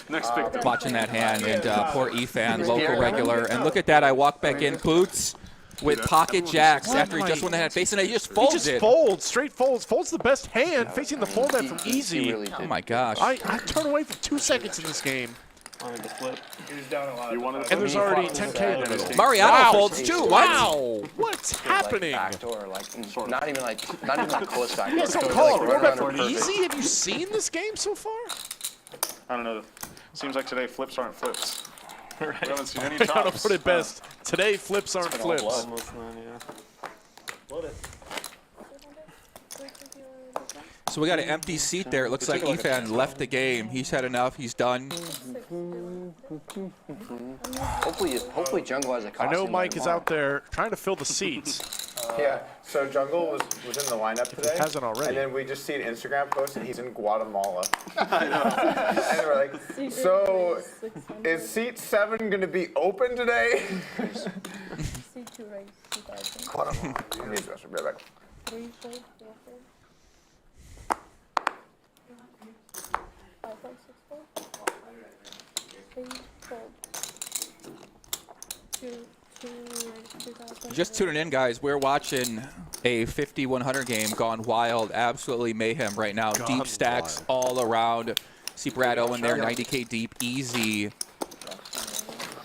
[SPEAKER 10] Next big thing.
[SPEAKER 3] watching that hand, and poor Efan, local regular. And look at that. I walk back in, Boots, with pocket jacks after he just won the hand facing it. He just
[SPEAKER 2] He
[SPEAKER 3] folds
[SPEAKER 2] just
[SPEAKER 3] it.
[SPEAKER 2] folds, straight folds. Folds the best hand, facing the fold bet from easy.
[SPEAKER 3] Oh my gosh.
[SPEAKER 2] I turn away for 2 seconds in this game.
[SPEAKER 10] Wanted to flip.
[SPEAKER 7] He was down a lot.
[SPEAKER 10] You wanted
[SPEAKER 2] And there's already 10K in the middle.
[SPEAKER 3] Mariano folds too. What?
[SPEAKER 2] Wow. What's happening?
[SPEAKER 5] Backdoor, like not even like close back.
[SPEAKER 2] You guys don't call it four bet from easy? Have you seen this game so far?
[SPEAKER 10] I don't know. Seems like today flips aren't flips. We haven't seen any
[SPEAKER 2] I gotta
[SPEAKER 10] chops.
[SPEAKER 2] put it best. Today flips aren't
[SPEAKER 10] been all
[SPEAKER 2] flips.
[SPEAKER 10] blood.
[SPEAKER 3] So we got an empty seat there. It looks like Efan left the game. He's had enough. He's done.
[SPEAKER 5] Hopefully Jungle has a
[SPEAKER 2] I
[SPEAKER 5] costume.
[SPEAKER 2] know Mike is out there trying to fill the seats.
[SPEAKER 8] Yeah, so Jungle was in the lineup today.
[SPEAKER 2] If he hasn't already.
[SPEAKER 8] And then we just see an Instagram post and he's in Guatemala. I know. And we're like, so is seat 7 going to be open today?
[SPEAKER 17] C2 raise, 2,000.
[SPEAKER 8] Guatemala. I need to be right back.
[SPEAKER 17] 3 fold, 4 fold. 5 fold, 6 fold.
[SPEAKER 3] Just tuning in, guys. We're watching a 50-100 game gone wild. Absolutely mayhem right now.
[SPEAKER 2] Gone
[SPEAKER 3] Deep stacks all around. See Brad Owen there, 90K deep, easy.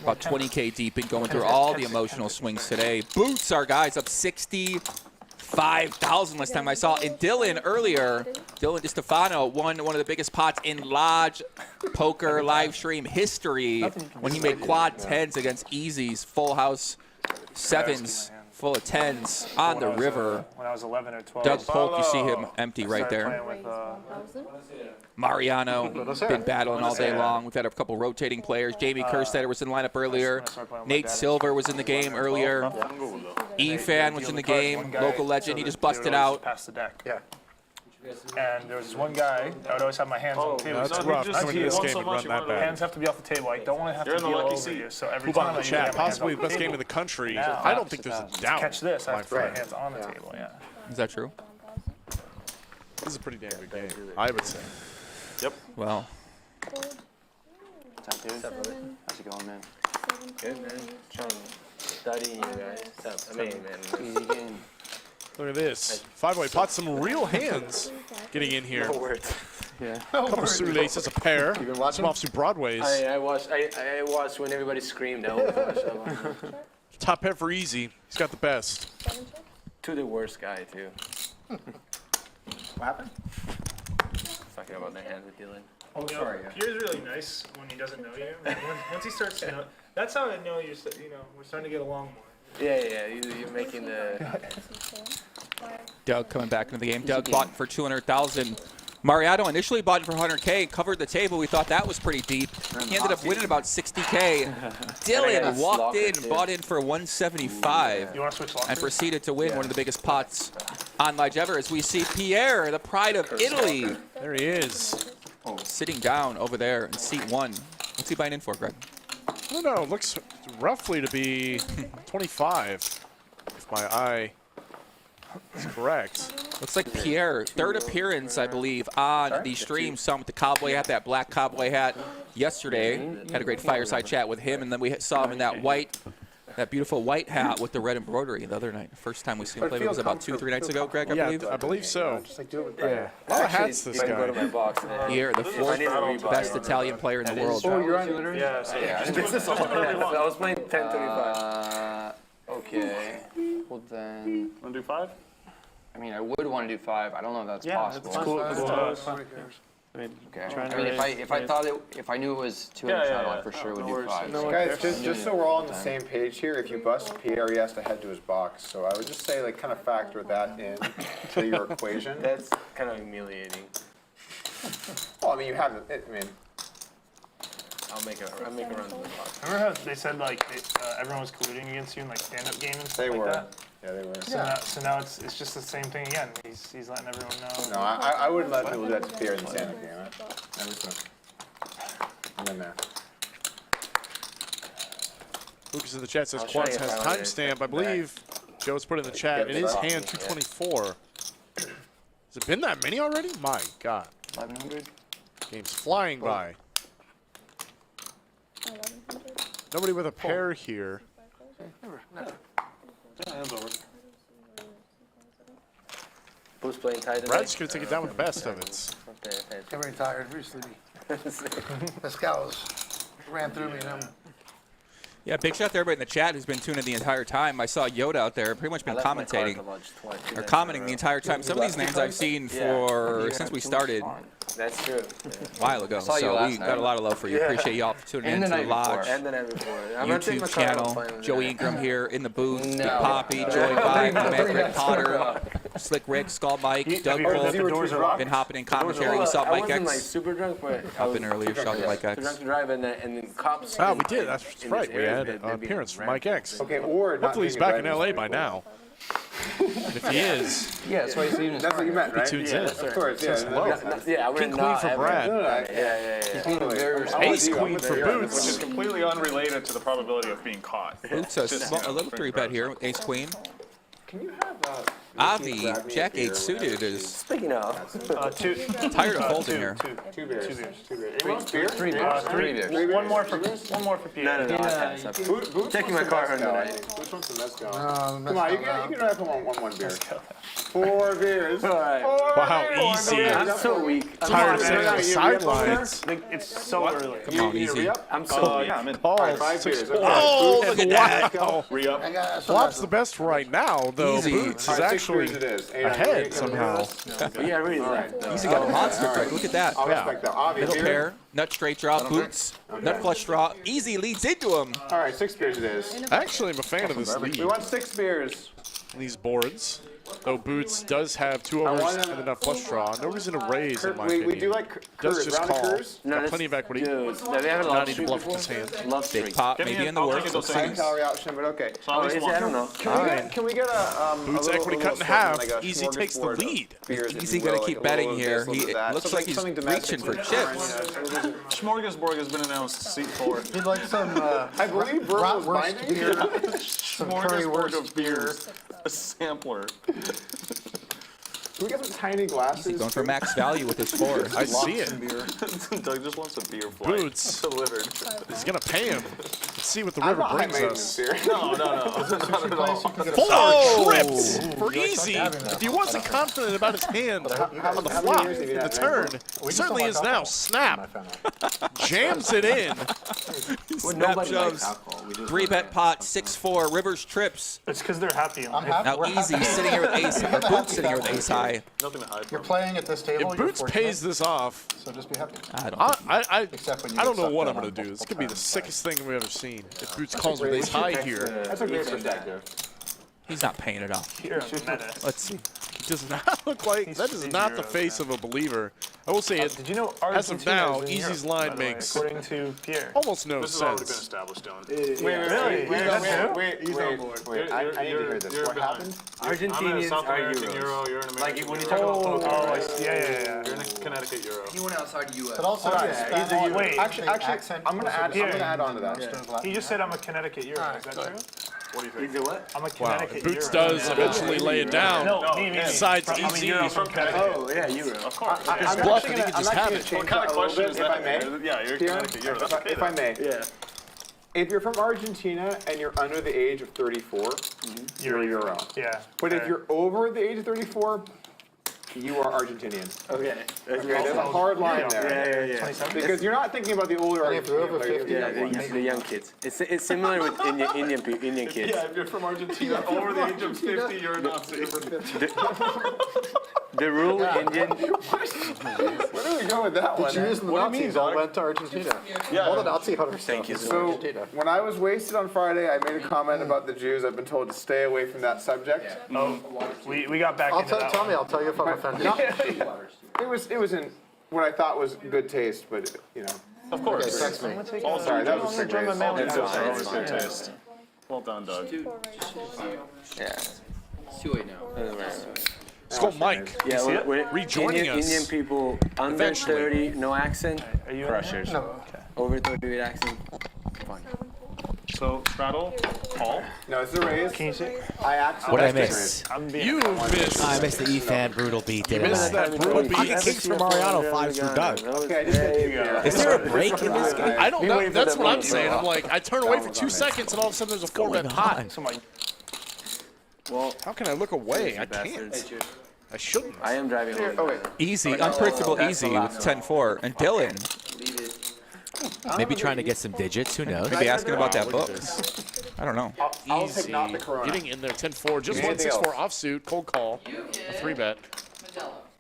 [SPEAKER 3] About 20K deep and going through all the emotional swings today. Boots, our guys, up 65,000 last time I saw. And Dylan earlier, Dylan DiStefano won one of the biggest pots in Lodge poker live stream history when he made quad tens against Easy's full house sevens, full of tens on the river.
[SPEAKER 7] When I was 11 or 12.
[SPEAKER 3] Doug Polk, you see him empty right there. Mariano, been battling all day long. We've had a couple rotating players. Jamie Kerstetter was in the lineup earlier. Nate Silver was in the game earlier. Efan was in the game, local legend. He just busted out.
[SPEAKER 7] Past the deck. Yeah. And there was this one guy, I would always have my hands on the table.
[SPEAKER 2] That's rough coming to this game and run that bad.
[SPEAKER 7] Hands have to be off the table. I don't want to have to deal over you. So every
[SPEAKER 2] Who
[SPEAKER 7] time
[SPEAKER 2] bought the chat? Possibly the best game in the country. I don't think there's a doubt.
[SPEAKER 7] Catch this, I have to put my hands on the table, yeah.
[SPEAKER 3] Is that true?
[SPEAKER 2] This is a pretty damn good game, I would say.
[SPEAKER 5] Yep.
[SPEAKER 3] Well.
[SPEAKER 5] What's up, dude? How's it going, man?
[SPEAKER 21] Good, man. Studying, you guys. What's up? I mean, man.
[SPEAKER 5] Easy game.
[SPEAKER 2] Look at this. Five-way pot, some real hands getting in here.
[SPEAKER 21] No words.
[SPEAKER 5] Yeah.
[SPEAKER 2] Couple of suited aces, a pair.
[SPEAKER 21] You been watching?
[SPEAKER 2] Some offsuit broadways.
[SPEAKER 21] I watched when everybody screamed. I watched.
[SPEAKER 2] Top pair for Easy. He's got the best.
[SPEAKER 21] To the worst guy, too.
[SPEAKER 8] What happened?
[SPEAKER 21] Talking about their hands with Dylan.
[SPEAKER 7] Oh, sorry. Pierre's really nice when he doesn't know you. Once he starts to know, that's how I know we're starting to get along more.
[SPEAKER 21] Yeah. You're making the.
[SPEAKER 3] Doug coming back into the game. Doug bought for 200,000. Mariano initially bought for 100K, covered the table. We thought that was pretty deep. He ended up winning about 60K. Dylan walked in, bought in for 175, and proceeded to win one of the biggest pots on Lige ever. As we see Pierre, the pride of Italy.
[SPEAKER 2] There he is.
[SPEAKER 3] Sitting down over there in seat 1. What's he buying in for, Greg?
[SPEAKER 2] I don't know. It looks roughly to be 25, if my eye is correct.
[SPEAKER 3] Looks like Pierre, third appearance, I believe, on the stream. Saw him with the cowboy hat, that black cowboy hat yesterday. Had a great fireside chat with him, and then we saw him in that beautiful white hat with the red embroidery the other night. First time we seen him play was about 2-3 nights ago, Greg, I believe?
[SPEAKER 2] I believe so.
[SPEAKER 21] Yeah.
[SPEAKER 2] A lot of hats, this guy.
[SPEAKER 3] Pierre, the fourth best Italian player in the world.
[SPEAKER 21] Oh, you're on Twitter? Yeah. This is all. I was playing 10:35.
[SPEAKER 5] Okay. Well then.
[SPEAKER 10] Want to do 5?
[SPEAKER 5] I mean, I would want to do 5. I don't know if that's possible.
[SPEAKER 10] It's cool.
[SPEAKER 5] Okay. I mean, if I knew it was 200 saddle, I for sure would do 5.
[SPEAKER 9] Guys, just so we're all on the same page here, if you bust Pierre, he has to head to his box. So I would just say, like, kind of factor that in to your equation.
[SPEAKER 21] That's kind of humiliating.
[SPEAKER 9] Well, I mean, you have it. I mean,
[SPEAKER 21] I'll make a run to the box.
[SPEAKER 7] Remember how they said everyone was colluding against you in stand-up game and stuff like that?
[SPEAKER 9] Yeah, they were.
[SPEAKER 7] So now it's just the same thing again. He's letting everyone know.
[SPEAKER 9] No, I wouldn't let people do that to Pierre in the stand-up game. Never so. I'm in there.
[SPEAKER 2] Lucas in the chat says Quants has timestamp. I believe Joe's put in the chat. It is hand 224. Has it been that many already? My God.
[SPEAKER 5] 1100.
[SPEAKER 2] Game's flying by. Nobody with a pair here.
[SPEAKER 21] Who's playing tight tonight?
[SPEAKER 2] Brad's going to take it down with the best of it.
[SPEAKER 4] I'm very tired, very sleepy. Pascal's ran through me and I'm.
[SPEAKER 3] Yeah, big shout out to everybody in the chat who's been tuning the entire time. I saw Yoda out there, pretty much been commentating or commenting the entire time. Some of these names I've seen since we started.
[SPEAKER 21] That's true.
[SPEAKER 3] A while ago, so we got a lot of love for you. Appreciate y'all for tuning in to the Lodge
[SPEAKER 21] And the night before.
[SPEAKER 3] YouTube channel. Joey Ingram here in the booth. Big Poppy, Joey Biden, my man Rick Potter, Slick Rick, Skull Mike, Doug Cole. Been hopping in commentary. You saw Mike X.
[SPEAKER 21] I wasn't super drunk, but
[SPEAKER 3] up in earlier. Saw Mike X.
[SPEAKER 21] Drunk to drive and then cops.
[SPEAKER 2] Oh, we did. That's right. We had an appearance from Mike X.
[SPEAKER 9] Okay, or
[SPEAKER 2] hopefully he's back in LA by now. And if he is,
[SPEAKER 5] that's why he's leaving.
[SPEAKER 9] That's what you meant, right?
[SPEAKER 2] He tunes in.
[SPEAKER 9] Of course,
[SPEAKER 21] Yeah,
[SPEAKER 2] King Queen for Brad. Ace Queen for Boots.
[SPEAKER 10] Which is completely unrelated to the probability of being caught.
[SPEAKER 3] Boots a little 3-bet here with Ace Queen.
[SPEAKER 9] Can you have
[SPEAKER 3] Avi, Jack 8 suited is.
[SPEAKER 11] Speaking of,
[SPEAKER 3] tired of folding here.
[SPEAKER 19] Two beers.
[SPEAKER 11] Three
[SPEAKER 19] beers?
[SPEAKER 11] Three beers.
[SPEAKER 7] One more for Pierre.
[SPEAKER 11] No. Checking my car on tonight.
[SPEAKER 19] Which one's the mezcal? Come on, you can wrap them on one beer. 4 beers.
[SPEAKER 11] All right.
[SPEAKER 2] Wow, easy.
[SPEAKER 11] I'm so weak.
[SPEAKER 2] Tired of sitting on the sidelines.
[SPEAKER 7] It's so early.
[SPEAKER 3] Come on, easy.
[SPEAKER 11] I'm so weak.
[SPEAKER 2] I'm in.
[SPEAKER 19] All right, 5 beers.
[SPEAKER 2] Oh, look at that.
[SPEAKER 19] Re-up.
[SPEAKER 2] Flop's the best right now, though.
[SPEAKER 3] Easy.
[SPEAKER 2] Boots is actually ahead somehow.
[SPEAKER 11] Yeah, really.
[SPEAKER 3] Easy got a monster trick. Look at that.
[SPEAKER 19] I'll respect that. Avi,
[SPEAKER 3] Middle
[SPEAKER 19] beer?
[SPEAKER 3] pair, nut straight draw, boots, nut flush draw. Easy leads into him.
[SPEAKER 19] All right, 6 beers it is.
[SPEAKER 2] I actually am a fan of this lead.
[SPEAKER 19] We want 6 beers.
[SPEAKER 2] These boards. Though Boots does have 2 overs and a nut flush draw. No reason to raise, in my opinion.
[SPEAKER 19] We do like
[SPEAKER 2] Does
[SPEAKER 19] Kurs.
[SPEAKER 2] just
[SPEAKER 19] Round of
[SPEAKER 2] call.
[SPEAKER 19] Kurs?
[SPEAKER 2] Got plenty of equity.
[SPEAKER 11] Dude, have you ever
[SPEAKER 2] Not
[SPEAKER 11] loved
[SPEAKER 2] need to
[SPEAKER 11] street
[SPEAKER 2] bluff with
[SPEAKER 11] before?
[SPEAKER 2] his hand.
[SPEAKER 11] Love
[SPEAKER 3] Big
[SPEAKER 11] street.
[SPEAKER 3] pot, maybe in the works. Let's
[SPEAKER 19] High
[SPEAKER 3] see.
[SPEAKER 19] calorie option, but okay.
[SPEAKER 11] Oh, is it? I don't know.
[SPEAKER 19] Can we get a
[SPEAKER 2] Boots equity cut in half. Easy takes the lead.
[SPEAKER 3] Easy gonna keep betting here. He looks like he's reaching for chips.
[SPEAKER 10] Smorgasbord has been announced seat 4.
[SPEAKER 9] He'd like some,
[SPEAKER 19] I believe Burt was
[SPEAKER 9] bratwurst
[SPEAKER 19] binding.
[SPEAKER 9] beer.
[SPEAKER 10] Smorgasbord of beer. A sampler.
[SPEAKER 19] Can we get some tiny glasses?
[SPEAKER 3] He's going for max value with his 4.
[SPEAKER 2] I see it.
[SPEAKER 10] Doug just wants a beer flight.
[SPEAKER 2] Boots.
[SPEAKER 10] Delivered.
[SPEAKER 2] He's going to pay him. Let's see what the
[SPEAKER 19] I'm
[SPEAKER 2] river
[SPEAKER 19] not
[SPEAKER 2] brings
[SPEAKER 19] high
[SPEAKER 2] us.
[SPEAKER 19] maintenance here.
[SPEAKER 10] No. Not at all.
[SPEAKER 2] 4 trips for Easy. If he wasn't confident about his hand on the flop in the turn, he certainly is now. Snap. Jams it in.
[SPEAKER 3] Snap shoves. 3-bet pot, 6-4. Rivers trips.
[SPEAKER 7] It's because they're happy.
[SPEAKER 3] Now Easy sitting here with ace. Or Boots sitting here with ace high.
[SPEAKER 10] Nothing to hide.
[SPEAKER 9] You're playing at this table.
[SPEAKER 2] If Boots pays this off,
[SPEAKER 9] so just be happy.
[SPEAKER 2] I don't know what I'm going to do. This could be the sickest thing we've ever seen. If Boots calls with ace high here.
[SPEAKER 19] That's a great perspective.
[SPEAKER 3] He's not paying it off.
[SPEAKER 2] Let's see. He does not look like, that is not the face of a believer. I will say it,
[SPEAKER 7] Did you know
[SPEAKER 2] as of
[SPEAKER 7] Argentina
[SPEAKER 2] now,
[SPEAKER 7] is in
[SPEAKER 2] Easy's
[SPEAKER 7] Europe,
[SPEAKER 2] line
[SPEAKER 7] by the way,
[SPEAKER 2] makes
[SPEAKER 7] according to Pierre.
[SPEAKER 2] almost no
[SPEAKER 10] This has already been
[SPEAKER 2] sense.
[SPEAKER 10] established, Dylan.
[SPEAKER 19] Wait. I need to hear this. What happened?
[SPEAKER 10] I'm a South American Euro. You're an American
[SPEAKER 11] Like when you
[SPEAKER 10] Euro.
[SPEAKER 11] talk about poker.
[SPEAKER 7] Oh, yeah.
[SPEAKER 10] You're in a Connecticut Euro.
[SPEAKER 11] He went outside the U.S.
[SPEAKER 9] But also,
[SPEAKER 7] Wait.
[SPEAKER 19] Actually, I'm gonna add on to that.
[SPEAKER 7] He just said I'm a Connecticut Euro. Is that true?
[SPEAKER 10] What do you think?
[SPEAKER 11] He did what?
[SPEAKER 7] I'm a
[SPEAKER 2] Wow,
[SPEAKER 7] Connecticut
[SPEAKER 2] if Boots
[SPEAKER 7] Euro.
[SPEAKER 2] does eventually lay it down,
[SPEAKER 7] No, me.
[SPEAKER 2] decides
[SPEAKER 7] I'm a
[SPEAKER 2] Easy,
[SPEAKER 7] Euro from Connecticut.
[SPEAKER 11] Oh, yeah, Euro.
[SPEAKER 10] Of course.
[SPEAKER 2] his bluff, and he can just have it.
[SPEAKER 10] What kind of question is that?
[SPEAKER 19] If I may?
[SPEAKER 10] Yeah, you're Connecticut Euro. That's okay.
[SPEAKER 19] If I may.
[SPEAKER 11] Yeah.
[SPEAKER 19] If you're from Argentina and you're under the age of 34, you're a Euro.
[SPEAKER 7] Yeah.
[SPEAKER 19] But if you're over the age of 34, you are Argentinian.
[SPEAKER 11] Okay.
[SPEAKER 19] Okay, there's a hard line there.
[SPEAKER 11] Yeah.
[SPEAKER 19] Because you're not thinking about the older Argentinian players.
[SPEAKER 11] Yeah, the young kids. It's similar with Indian kids.
[SPEAKER 10] Yeah, if you're from Argentina over the age of 50, you're a Nazi.
[SPEAKER 11] The rule Indian.
[SPEAKER 19] Where do we go with that one?
[SPEAKER 9] The Jews and the Nazis all went to Argentina. All the Nazi hunters.
[SPEAKER 11] Thank you
[SPEAKER 19] So, when I was wasted on Friday, I made a comment about the Jews. I've been told to stay away from that subject.
[SPEAKER 7] Oh, we got back into that.
[SPEAKER 9] Tell me, I'll tell you if I'm offended.
[SPEAKER 19] It was in what I thought was good taste, but you know.
[SPEAKER 10] Of course.
[SPEAKER 9] Okay, text me.
[SPEAKER 19] Oh, sorry, that was a great.
[SPEAKER 10] It's always good taste. Well done, Doug.
[SPEAKER 11] Yeah.
[SPEAKER 15] It's too late now.
[SPEAKER 2] Let's go, Mike.
[SPEAKER 11] Yeah,
[SPEAKER 2] rejoining us.
[SPEAKER 11] Indian people under
[SPEAKER 2] Eventually.
[SPEAKER 11] 30, no accent.
[SPEAKER 7] Are you
[SPEAKER 11] Crushers.
[SPEAKER 7] No. Okay.
[SPEAKER 11] Over 30 with accent. Fun.
[SPEAKER 10] So, straddle, call.
[SPEAKER 19] No, it's a raise.
[SPEAKER 7] Can you see?
[SPEAKER 14] What did I miss?
[SPEAKER 2] You missed.
[SPEAKER 14] I missed the Efan brutal beat, didn't
[SPEAKER 2] missed
[SPEAKER 14] I?
[SPEAKER 2] that brutal beat.
[SPEAKER 14] Pocket kicks for Mariano, 5 through Doug.
[SPEAKER 19] Okay, I just hit you.
[SPEAKER 14] Is there a break in this game?
[SPEAKER 2] I don't know. That's what I'm saying. I'm like, I turn away for 2 seconds, and all of a sudden there's a 4-bet pot.
[SPEAKER 11] Well,
[SPEAKER 2] how can I look away? I can't. I shouldn't.
[SPEAKER 11] I am driving home.
[SPEAKER 19] Oh, wait.
[SPEAKER 3] Easy, unpredictable Easy with 10-4. And Dylan.
[SPEAKER 14] Maybe trying to get some digits, who knows?
[SPEAKER 3] Maybe asking about that book. I don't know.
[SPEAKER 2] Easy. Getting in there, 10-4. Just 1-6-4 offsuit, cold call, a 3-bet.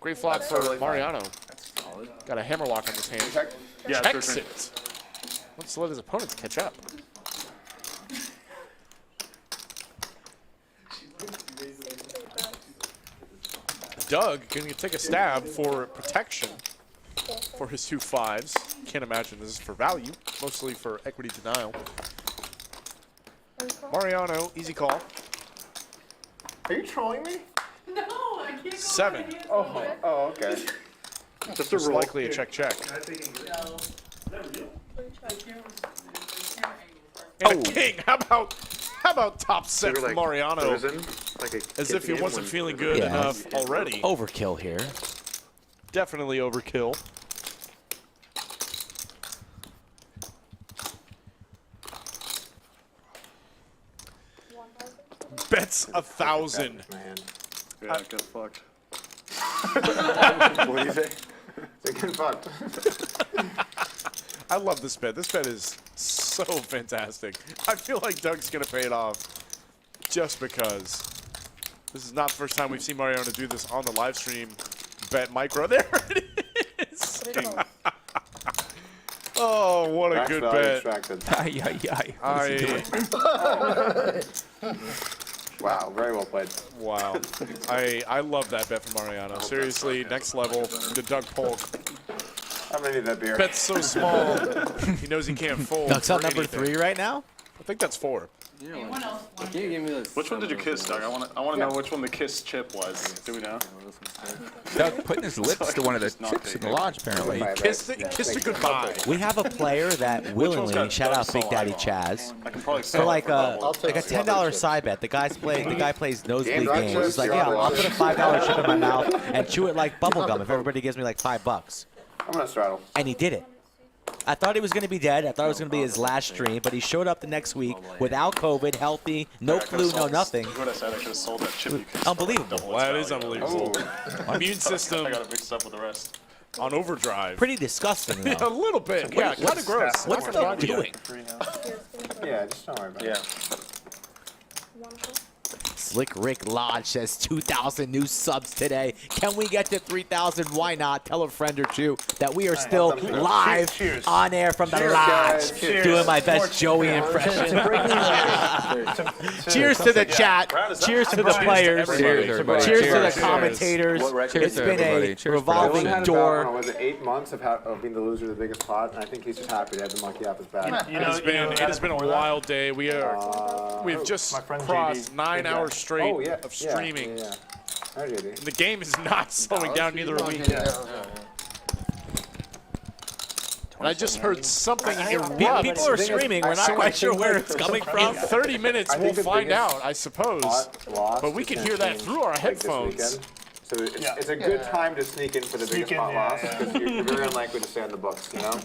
[SPEAKER 2] Great flop for Mariano. Got a hammerlock on his hand.
[SPEAKER 10] Yeah,
[SPEAKER 2] checks it. Wants to let his opponents catch up. Doug going to take a stab for protection for his 2 5s. Can't imagine this is for value, mostly for equity denial. Mariano, easy call.
[SPEAKER 19] Are you trolling me?
[SPEAKER 13] No, I can't.
[SPEAKER 2] 7.
[SPEAKER 19] Oh, okay.
[SPEAKER 2] Just a likely a check. And a king. How about top set for Mariano? As if he wasn't feeling good enough already.
[SPEAKER 14] Overkill here.
[SPEAKER 2] Definitely overkill. Bets 1,000.
[SPEAKER 10] Yeah, get fucked.
[SPEAKER 19] What do you say? They get fucked.
[SPEAKER 2] I love this bet. This bet is so fantastic. I feel like Doug's going to pay it off just because. This is not the first time we've seen Mariano do this on the live stream. Bet micro. There it is. Oh, what a good bet.
[SPEAKER 19] Wow, very well played.
[SPEAKER 2] Wow. I love that bet from Mariano. Seriously, next level. The Doug Polk.
[SPEAKER 19] I'm gonna need that beer.
[SPEAKER 2] Bet's so small, he knows he can't fold.
[SPEAKER 14] Doug's on
[SPEAKER 2] for
[SPEAKER 14] number
[SPEAKER 2] anything.
[SPEAKER 14] 3 right now?
[SPEAKER 2] I think that's 4.
[SPEAKER 11] Can you give me this?
[SPEAKER 10] Which one did you kiss, Doug? I want to know which one the kiss chip was. Do we know?
[SPEAKER 3] Doug putting his lips to one of the chips in the lodge, apparently.
[SPEAKER 2] Kissed it goodbye.
[SPEAKER 14] We have a player that willingly, shout out Big Daddy Chaz, for like a $10 side bet. The guy plays nosebleed games. He's like, yeah, I'll put a $5 chip in my mouth and chew it like bubblegum if everybody gives me like $5.
[SPEAKER 19] I'm gonna straddle.
[SPEAKER 14] And he did it. I thought he was going to be dead. I thought it was going to be his last stream, but he showed up the next week without COVID, healthy, no flu, no nothing.
[SPEAKER 10] What I said, I could have sold that chip you kissed.
[SPEAKER 14] Unbelievable.
[SPEAKER 2] Well, that is unbelievable. Immune system
[SPEAKER 10] I got it mixed up with the rest.
[SPEAKER 2] on overdrive.
[SPEAKER 14] Pretty disgusting, though.
[SPEAKER 2] A little bit. Yeah, kind of gross.
[SPEAKER 14] What's Doug doing?
[SPEAKER 19] Yeah, just don't worry about it.
[SPEAKER 14] Slick Rick Lodge says 2,000 new subs today. Can we get to 3,000? Why not? Tell a friend or two that we are still live on air from the lodge, doing my best Joey impression. Cheers to the chat. Cheers to the players. Cheers to the commentators. It's been a revolving door.
[SPEAKER 19] Was it 8 months of being the loser of the biggest pot? And I think he's just happy to have the monkey off his back.
[SPEAKER 2] It has been a wild day. We've just crossed 9 hours straight of streaming. The game is not slowing down, neither are we. And I just heard something erupt.
[SPEAKER 14] People are screaming. We're not quite sure where it's coming from.
[SPEAKER 2] In 30 minutes, we'll find out, I suppose. But we can hear that through our headphones.
[SPEAKER 19] So it's a good time to sneak in for the biggest pot loss because you're very unlikely to stay on the books, you know?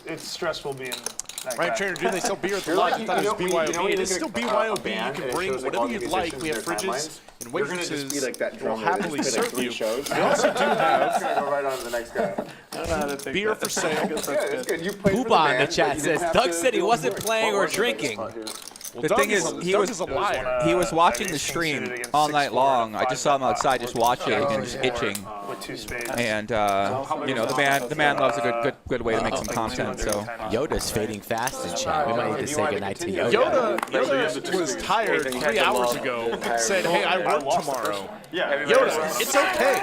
[SPEAKER 7] It's stressful being that
[SPEAKER 2] Right,
[SPEAKER 7] guy.
[SPEAKER 2] Trainer, do they sell beer at the lodge? I thought it was BYOB. It is still BYOB. You can bring whatever you'd like. We have fridges and waitresses who will happily serve you. We also do have
[SPEAKER 19] go right on to the next guy.
[SPEAKER 2] beer for sale.
[SPEAKER 19] It's good. You played
[SPEAKER 14] Pooba in the chat says Doug said he wasn't playing or drinking.
[SPEAKER 2] Well,
[SPEAKER 3] The thing is, he was
[SPEAKER 2] a liar.
[SPEAKER 3] He was watching the stream all night long. I just saw him outside just watching and just itching.
[SPEAKER 7] With 2 spades.
[SPEAKER 3] And you know, the man loves a good way to make some content. So
[SPEAKER 14] Yoda's fading fast in chat. We might need to say goodnight to Yoda.
[SPEAKER 2] Yoda was tired 3 hours ago and said, "Hey, I work tomorrow." Yoda, it's okay.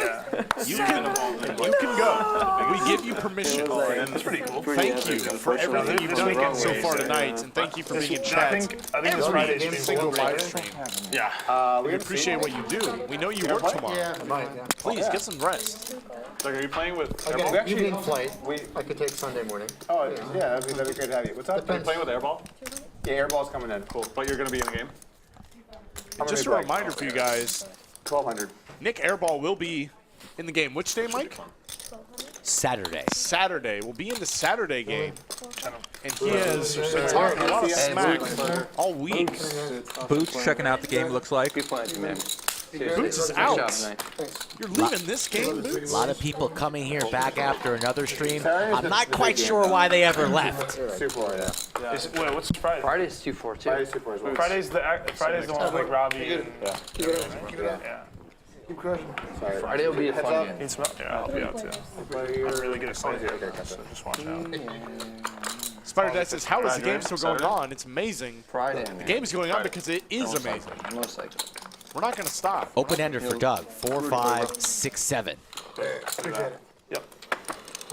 [SPEAKER 2] You can go. We give you permission.
[SPEAKER 7] That's pretty cool.
[SPEAKER 2] Thank you for everything you've done so far tonight, and thank you for being in chat.
[SPEAKER 7] I think this Friday
[SPEAKER 2] Every single live stream.
[SPEAKER 7] Yeah.
[SPEAKER 2] We appreciate what you do. We know you work tomorrow. Please get some rest.
[SPEAKER 10] Doug, are you playing with
[SPEAKER 9] Okay,
[SPEAKER 10] Airball?
[SPEAKER 9] you mean flight. I could take Sunday morning.
[SPEAKER 19] Oh, yeah, that'd be great to have you. What's up?
[SPEAKER 10] Are you playing with Airball?
[SPEAKER 19] Yeah, airball's coming in.
[SPEAKER 10] Cool. But you're going to be in the game?
[SPEAKER 2] Just a reminder for you guys,
[SPEAKER 19] 1,200.
[SPEAKER 2] Nick Airball will be in the game. Which day, Mike?
[SPEAKER 14] Saturday.
[SPEAKER 2] Saturday. We'll be in the Saturday game. And he has been talking a lot of smack all week.
[SPEAKER 3] Boots checking out the game, looks like.
[SPEAKER 2] Boots is out. You're leaving this game,
[SPEAKER 14] A
[SPEAKER 2] Boots?
[SPEAKER 14] lot of people coming here back after another stream. I'm not quite sure why they ever left.
[SPEAKER 7] Wait, what's Friday?
[SPEAKER 5] Friday's 2-4 too.
[SPEAKER 19] Friday's 2-4 as well.
[SPEAKER 7] Friday's the one with like Robbie and
[SPEAKER 19] Yeah. Keep crushing. Sorry.
[SPEAKER 5] Friday will be a fun game.
[SPEAKER 7] Yeah, I'll be out too. I'm really good at Sunday. So just watch out.
[SPEAKER 2] Spider Dad says, how is the game still going on? It's amazing.
[SPEAKER 5] Friday.
[SPEAKER 2] The game is going on because it is amazing.
[SPEAKER 5] Most likely.
[SPEAKER 2] We're not going to stop.
[SPEAKER 14] Open-ender for Doug. 4, 5, 6, 7.
[SPEAKER 7] Yep.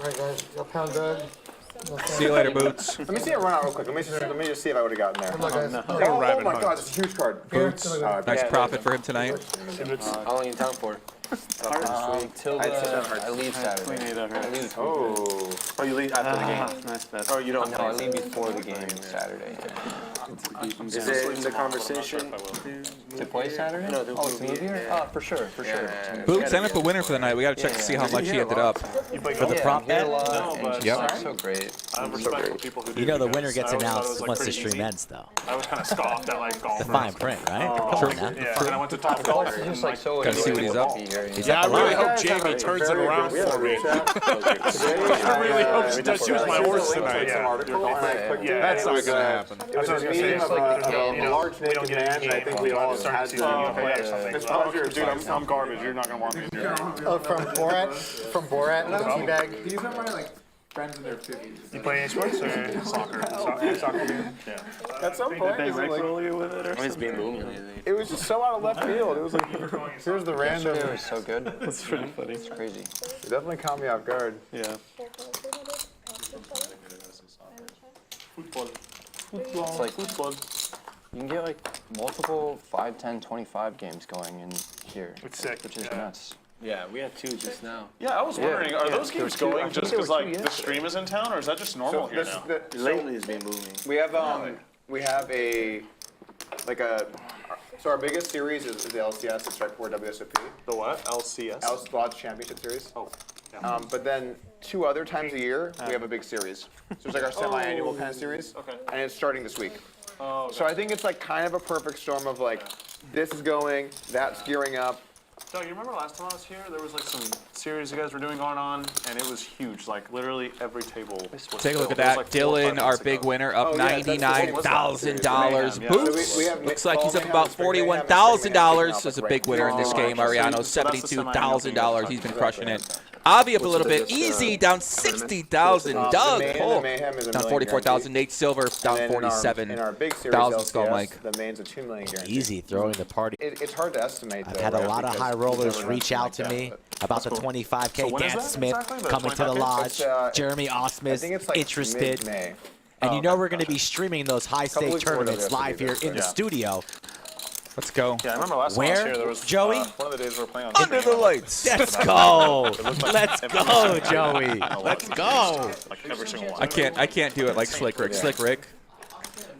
[SPEAKER 9] All right, guys. I'll pound Doug.
[SPEAKER 3] See you later, Boots.
[SPEAKER 19] Let me see it run out real quick. Let me just see if I would have gotten there.
[SPEAKER 9] Good luck, guys.
[SPEAKER 19] Oh my God, it's a huge card.
[SPEAKER 3] Boots. Nice profit for him tonight.
[SPEAKER 11] How long are you in town for?
[SPEAKER 5] Till I leave Saturday. I leave.
[SPEAKER 19] Oh, you leave after the game.
[SPEAKER 21] Nice bet.
[SPEAKER 19] Oh, you don't.
[SPEAKER 5] No, I leave before the game Saturday.
[SPEAKER 11] Is it in the conversation
[SPEAKER 5] To play Saturday?
[SPEAKER 11] No, to
[SPEAKER 5] to move here?
[SPEAKER 11] yeah.
[SPEAKER 5] For sure, for sure.
[SPEAKER 3] Boot sent up a winner for the night. We got to check to see how much he ended up.
[SPEAKER 14] For the prop bet?
[SPEAKER 3] Yep.
[SPEAKER 5] So great.
[SPEAKER 10] I have respect for people who do.
[SPEAKER 14] You know the
[SPEAKER 10] because
[SPEAKER 14] winner gets
[SPEAKER 10] I always thought it
[SPEAKER 14] announced
[SPEAKER 10] was, like,
[SPEAKER 14] once the
[SPEAKER 10] pretty
[SPEAKER 14] stream
[SPEAKER 10] easy.
[SPEAKER 14] ends, though.
[SPEAKER 10] I was kind of scoffed at like golf.
[SPEAKER 14] The fine print, right? Come on now.
[SPEAKER 10] Yeah, and I went to Top Golf.
[SPEAKER 5] It's just like so.
[SPEAKER 3] Gotta see what he's up.
[SPEAKER 2] Yeah, I really hope Jamie turns it around for me. I really hope she does use my horse tonight. That's not gonna happen.
[SPEAKER 19] It was a meme of a large naked man, and I think we all had to.
[SPEAKER 10] It's probably, dude, I'm garbage. You're not gonna want me to do it.
[SPEAKER 9] Oh, from Borat? From Borat, the teabag?
[SPEAKER 18] These are my like friends in their 50s.
[SPEAKER 7] You play any sports or soccer? Soccer game?
[SPEAKER 10] Yeah.
[SPEAKER 19] At some point,
[SPEAKER 10] They
[SPEAKER 19] it's like,
[SPEAKER 10] rickroll you with it or
[SPEAKER 11] It's
[SPEAKER 10] something?
[SPEAKER 11] been booming lately.
[SPEAKER 19] it was just so out of left field. It was like, here's the random.
[SPEAKER 5] It was so good.
[SPEAKER 10] That's pretty funny.
[SPEAKER 5] It's crazy.
[SPEAKER 19] It definitely caught me off guard.
[SPEAKER 10] Yeah. Football.
[SPEAKER 5] It's like
[SPEAKER 10] Football.
[SPEAKER 5] you can get like multiple 5, 10, 25 games going in here.
[SPEAKER 7] It's sick.
[SPEAKER 5] Which is nuts.
[SPEAKER 11] Yeah, we had 2 just now.
[SPEAKER 10] Yeah, I was wondering, are those games
[SPEAKER 19] There were two- I
[SPEAKER 10] going
[SPEAKER 19] think
[SPEAKER 10] just
[SPEAKER 19] there
[SPEAKER 10] because
[SPEAKER 19] were
[SPEAKER 10] like
[SPEAKER 19] two
[SPEAKER 10] the
[SPEAKER 19] yesterday.
[SPEAKER 10] stream is in town, or is that just normal here now?
[SPEAKER 11] Lately it's been booming.
[SPEAKER 19] We have so our biggest series is the LCS, the Strikeforward WSOP.
[SPEAKER 10] The what? LCS?
[SPEAKER 19] Lodge Championship Series.
[SPEAKER 10] Oh. Yeah.
[SPEAKER 19] But then 2 other times a year, we have a big series. So it's like our semi-annual kind of series.
[SPEAKER 10] Okay.
[SPEAKER 19] And it's starting this week.
[SPEAKER 10] Oh, okay.
[SPEAKER 19] So I think it's like kind of a perfect storm of like, this is going, that's gearing up.
[SPEAKER 10] Doug, you remember last time I was here? There was like some series you guys were doing going on, and it was huge. Like literally every table was
[SPEAKER 3] Take a look
[SPEAKER 10] filled.
[SPEAKER 3] at
[SPEAKER 10] It was,
[SPEAKER 3] that.
[SPEAKER 10] like 4 or 5
[SPEAKER 3] Dylan, our
[SPEAKER 10] months
[SPEAKER 3] big
[SPEAKER 10] ago.
[SPEAKER 3] winner, up
[SPEAKER 19] Oh, yeah, that's the same.
[SPEAKER 3] $99,000.
[SPEAKER 10] Yeah.
[SPEAKER 3] Boots.
[SPEAKER 19] So we have
[SPEAKER 3] Looks like he's up
[SPEAKER 19] Mayhem
[SPEAKER 3] about
[SPEAKER 19] is Mayhem is
[SPEAKER 3] $41,000.
[SPEAKER 19] Mayhem
[SPEAKER 3] Is a big winner in this
[SPEAKER 10] Oh,
[SPEAKER 3] game.
[SPEAKER 10] okay.
[SPEAKER 3] Mariano,
[SPEAKER 10] So that's the
[SPEAKER 3] $72,000. He's been crushing it. Avi up a little bit. Easy, down 60,000. Doug,
[SPEAKER 19] the Mayhem is a
[SPEAKER 3] down
[SPEAKER 19] million
[SPEAKER 3] 44,000. Nate Silver, down
[SPEAKER 19] And then in our big series
[SPEAKER 3] 47,000. Skull
[SPEAKER 19] LCS,
[SPEAKER 3] Mike.
[SPEAKER 19] the main's a 2 million guarantee.
[SPEAKER 14] Easy throwing the party.
[SPEAKER 19] It's hard to estimate.
[SPEAKER 14] I've
[SPEAKER 19] though,
[SPEAKER 14] had a
[SPEAKER 19] right?
[SPEAKER 14] lot of
[SPEAKER 19] Because
[SPEAKER 14] high
[SPEAKER 19] you
[SPEAKER 14] rollers
[SPEAKER 19] never
[SPEAKER 14] reach
[SPEAKER 19] know
[SPEAKER 14] out to
[SPEAKER 19] something
[SPEAKER 14] me
[SPEAKER 19] like
[SPEAKER 14] about the
[SPEAKER 19] That's cool.
[SPEAKER 14] 25K.
[SPEAKER 10] So when is
[SPEAKER 14] Dan
[SPEAKER 10] that
[SPEAKER 14] Smith
[SPEAKER 10] exactly? The
[SPEAKER 14] coming to the
[SPEAKER 10] 25K?
[SPEAKER 14] lodge.
[SPEAKER 19] It's,
[SPEAKER 14] Jeremy
[SPEAKER 19] I
[SPEAKER 14] Osmus
[SPEAKER 19] think it's like
[SPEAKER 14] interested.
[SPEAKER 19] mid-May.
[SPEAKER 14] And you know we're going to be streaming those high-stake
[SPEAKER 19] weeks before
[SPEAKER 14] tournaments
[SPEAKER 19] WSOP
[SPEAKER 14] live here in the
[SPEAKER 10] Yeah.
[SPEAKER 14] studio.
[SPEAKER 3] Let's go.
[SPEAKER 10] Yeah, I remember last time I was
[SPEAKER 14] Where,
[SPEAKER 10] here, there was
[SPEAKER 14] Joey?
[SPEAKER 10] one of the days we were playing on
[SPEAKER 3] Under the lights.
[SPEAKER 14] Let's go.
[SPEAKER 10] It looked like
[SPEAKER 14] Let's
[SPEAKER 10] every
[SPEAKER 14] go,
[SPEAKER 10] single
[SPEAKER 14] Joey.
[SPEAKER 10] one.
[SPEAKER 14] Let's go.
[SPEAKER 10] Like every single one.
[SPEAKER 3] I can't do it like Slick Rick. Slick Rick.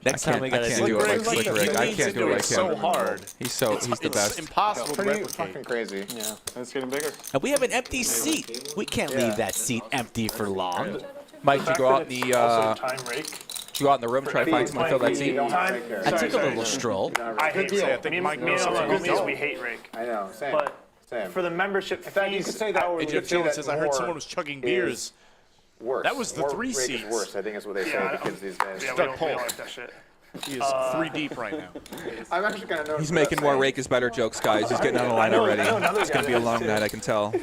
[SPEAKER 14] Next time we got to
[SPEAKER 3] I can't
[SPEAKER 14] do
[SPEAKER 3] do it like
[SPEAKER 14] it.
[SPEAKER 3] Slick Rick. I can't do it like him.
[SPEAKER 2] so hard.
[SPEAKER 3] He's the
[SPEAKER 2] It's
[SPEAKER 3] best.
[SPEAKER 2] impossible to
[SPEAKER 19] Pretty
[SPEAKER 2] replicate.
[SPEAKER 19] fucking crazy.
[SPEAKER 10] Yeah, it's getting bigger.
[SPEAKER 14] And we have an empty seat. We can't leave that seat empty for long.
[SPEAKER 3] Mike, did you go out in the
[SPEAKER 7] Also time rake.
[SPEAKER 3] did you go out in the room try to find someone to fill that seat?
[SPEAKER 7] Time.
[SPEAKER 14] I took a little stroll.
[SPEAKER 7] I hate
[SPEAKER 2] deal. I
[SPEAKER 7] rake.
[SPEAKER 2] think
[SPEAKER 7] Me
[SPEAKER 2] Mike
[SPEAKER 7] and
[SPEAKER 2] knows
[SPEAKER 7] all the
[SPEAKER 2] something.
[SPEAKER 7] homies, we hate rake.
[SPEAKER 19] I know, same.
[SPEAKER 7] But
[SPEAKER 19] Same.
[SPEAKER 7] for the membership
[SPEAKER 19] In fact, you could
[SPEAKER 7] fees,
[SPEAKER 19] say that.
[SPEAKER 2] Hey, Jeff Dillon says, I heard someone was chugging beers.
[SPEAKER 19] Worse.
[SPEAKER 2] That was the
[SPEAKER 19] More
[SPEAKER 2] 3
[SPEAKER 19] rake is
[SPEAKER 2] seats.
[SPEAKER 19] worse, I think is what they say
[SPEAKER 7] Yeah,
[SPEAKER 19] to kids these days.
[SPEAKER 7] yeah, we
[SPEAKER 2] Doug
[SPEAKER 7] don't
[SPEAKER 2] Polk.
[SPEAKER 7] like that shit.
[SPEAKER 2] He is 3 deep right now.
[SPEAKER 19] I'm actually kind of known
[SPEAKER 3] He's
[SPEAKER 19] for
[SPEAKER 3] making
[SPEAKER 19] that
[SPEAKER 3] more
[SPEAKER 19] saying.
[SPEAKER 3] rake is better jokes, guys. He's getting on the line already. It's going to be a long night, I can tell.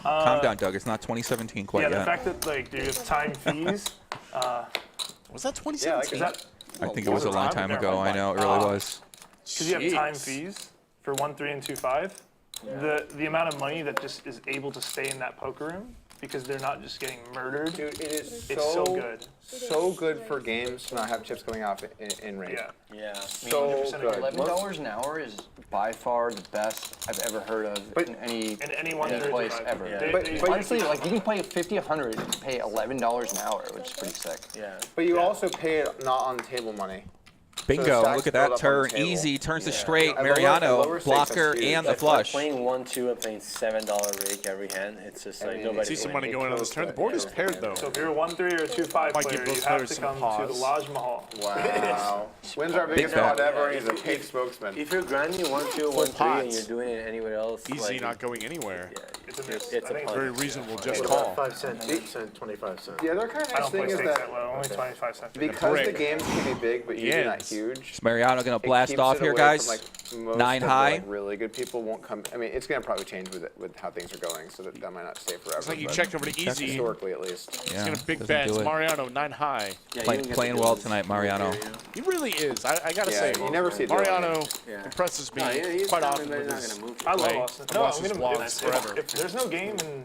[SPEAKER 3] Calm down, Doug. It's not 2017 quite
[SPEAKER 7] Yeah, the
[SPEAKER 3] yet.
[SPEAKER 7] fact that like you have time fees.
[SPEAKER 2] Was that
[SPEAKER 19] Yeah, like,
[SPEAKER 2] 2017?
[SPEAKER 19] is that,
[SPEAKER 3] I think it was a long time ago. I know, it really was.
[SPEAKER 7] Because you have time
[SPEAKER 2] Jeez.
[SPEAKER 7] fees for 1, 3, and 2, 5. The amount of money that just is able to stay in that poker room because they're not just getting murdered.
[SPEAKER 19] dude, it is
[SPEAKER 7] It's so good.
[SPEAKER 19] So good for games to not have chips going off in range.
[SPEAKER 7] Yeah.
[SPEAKER 11] Yeah.
[SPEAKER 19] So
[SPEAKER 7] 100%
[SPEAKER 19] good.
[SPEAKER 5] $11 an hour is by far the best I've ever heard of in any
[SPEAKER 7] And anyone
[SPEAKER 5] place ever.
[SPEAKER 11] Yeah.
[SPEAKER 19] But
[SPEAKER 5] Honestly, like you can play 50, 100 and pay $11 an hour, which is pretty sick.
[SPEAKER 11] Yeah.
[SPEAKER 19] But you also pay it not on table money.
[SPEAKER 3] Bingo.
[SPEAKER 19] stacks
[SPEAKER 3] Look at
[SPEAKER 19] build
[SPEAKER 3] that
[SPEAKER 19] up on
[SPEAKER 3] turn.
[SPEAKER 19] the table.
[SPEAKER 3] Easy. Turns to straight.
[SPEAKER 19] At lower
[SPEAKER 3] Mariano,
[SPEAKER 19] stakes,
[SPEAKER 3] blocker,
[SPEAKER 19] that's huge.
[SPEAKER 3] and the
[SPEAKER 11] Like,
[SPEAKER 3] flush.
[SPEAKER 11] Playing 1-2 and playing $7 rake every hand. It's just like nobody.
[SPEAKER 2] See some money going on this turn. The board is paired, though.
[SPEAKER 7] So if you're a 1, 3, or a 2, 5
[SPEAKER 2] Might
[SPEAKER 7] player,
[SPEAKER 2] give
[SPEAKER 7] you
[SPEAKER 2] both
[SPEAKER 7] have
[SPEAKER 2] players
[SPEAKER 7] to
[SPEAKER 2] some
[SPEAKER 7] come to
[SPEAKER 2] pause.
[SPEAKER 7] the Lodge Mahal.
[SPEAKER 19] Wow. Wins our biggest
[SPEAKER 3] bet.
[SPEAKER 19] pot ever, and he's a paid spokesman.
[SPEAKER 11] If you're grinding 1-2, 1-3, and
[SPEAKER 2] pots.
[SPEAKER 11] you're doing it anywhere else,
[SPEAKER 2] Easy,
[SPEAKER 11] like,
[SPEAKER 2] not going anywhere.
[SPEAKER 11] Yeah,
[SPEAKER 7] It's a miss.
[SPEAKER 11] it's
[SPEAKER 7] I
[SPEAKER 11] a
[SPEAKER 7] think
[SPEAKER 11] punt.
[SPEAKER 2] Very reasonable just
[SPEAKER 9] What
[SPEAKER 2] call.
[SPEAKER 9] about 5 cents, 8 cents, 25 cents?
[SPEAKER 19] The other kind of
[SPEAKER 7] I
[SPEAKER 19] nice
[SPEAKER 7] don't play
[SPEAKER 19] thing is
[SPEAKER 7] stakes
[SPEAKER 19] that
[SPEAKER 7] that low, only 25 cents.
[SPEAKER 19] because the
[SPEAKER 2] brick.
[SPEAKER 19] games can be big, but usually not
[SPEAKER 2] Yes.
[SPEAKER 19] huge.
[SPEAKER 3] Is Mariano going to
[SPEAKER 19] it
[SPEAKER 3] blast
[SPEAKER 19] keeps
[SPEAKER 3] off
[SPEAKER 19] it
[SPEAKER 3] here,
[SPEAKER 19] away
[SPEAKER 3] guys?
[SPEAKER 19] From, like, most
[SPEAKER 3] 9
[SPEAKER 19] of the,
[SPEAKER 3] high.
[SPEAKER 19] like, really good people won't come. I mean, it's gonna probably change with how things are going, so that might not stay forever.
[SPEAKER 2] It's like you
[SPEAKER 19] but
[SPEAKER 2] checked over to Easy.
[SPEAKER 19] historically, at least.
[SPEAKER 3] Yeah,
[SPEAKER 2] He's got a big
[SPEAKER 3] doesn't
[SPEAKER 2] bet.
[SPEAKER 3] do
[SPEAKER 2] It's
[SPEAKER 3] it.
[SPEAKER 2] Mariano, 9 high.
[SPEAKER 11] Yeah, you
[SPEAKER 3] Play,
[SPEAKER 11] don't get
[SPEAKER 3] playing
[SPEAKER 11] the
[SPEAKER 3] well
[SPEAKER 11] deals
[SPEAKER 3] tonight, Mariano.
[SPEAKER 2] He really is. I gotta
[SPEAKER 19] Yeah,
[SPEAKER 2] say,
[SPEAKER 19] you never see it doing
[SPEAKER 2] Mariano
[SPEAKER 11] Yeah.
[SPEAKER 2] impresses me
[SPEAKER 11] No, he's
[SPEAKER 2] quite
[SPEAKER 11] not
[SPEAKER 2] often with
[SPEAKER 11] gonna
[SPEAKER 2] his
[SPEAKER 11] move.
[SPEAKER 7] I love
[SPEAKER 2] play.
[SPEAKER 7] Austin.
[SPEAKER 2] I've
[SPEAKER 7] No,
[SPEAKER 2] watched
[SPEAKER 7] I'm
[SPEAKER 2] his
[SPEAKER 7] gonna
[SPEAKER 2] vlogs
[SPEAKER 7] if
[SPEAKER 2] forever.
[SPEAKER 7] if there's no game in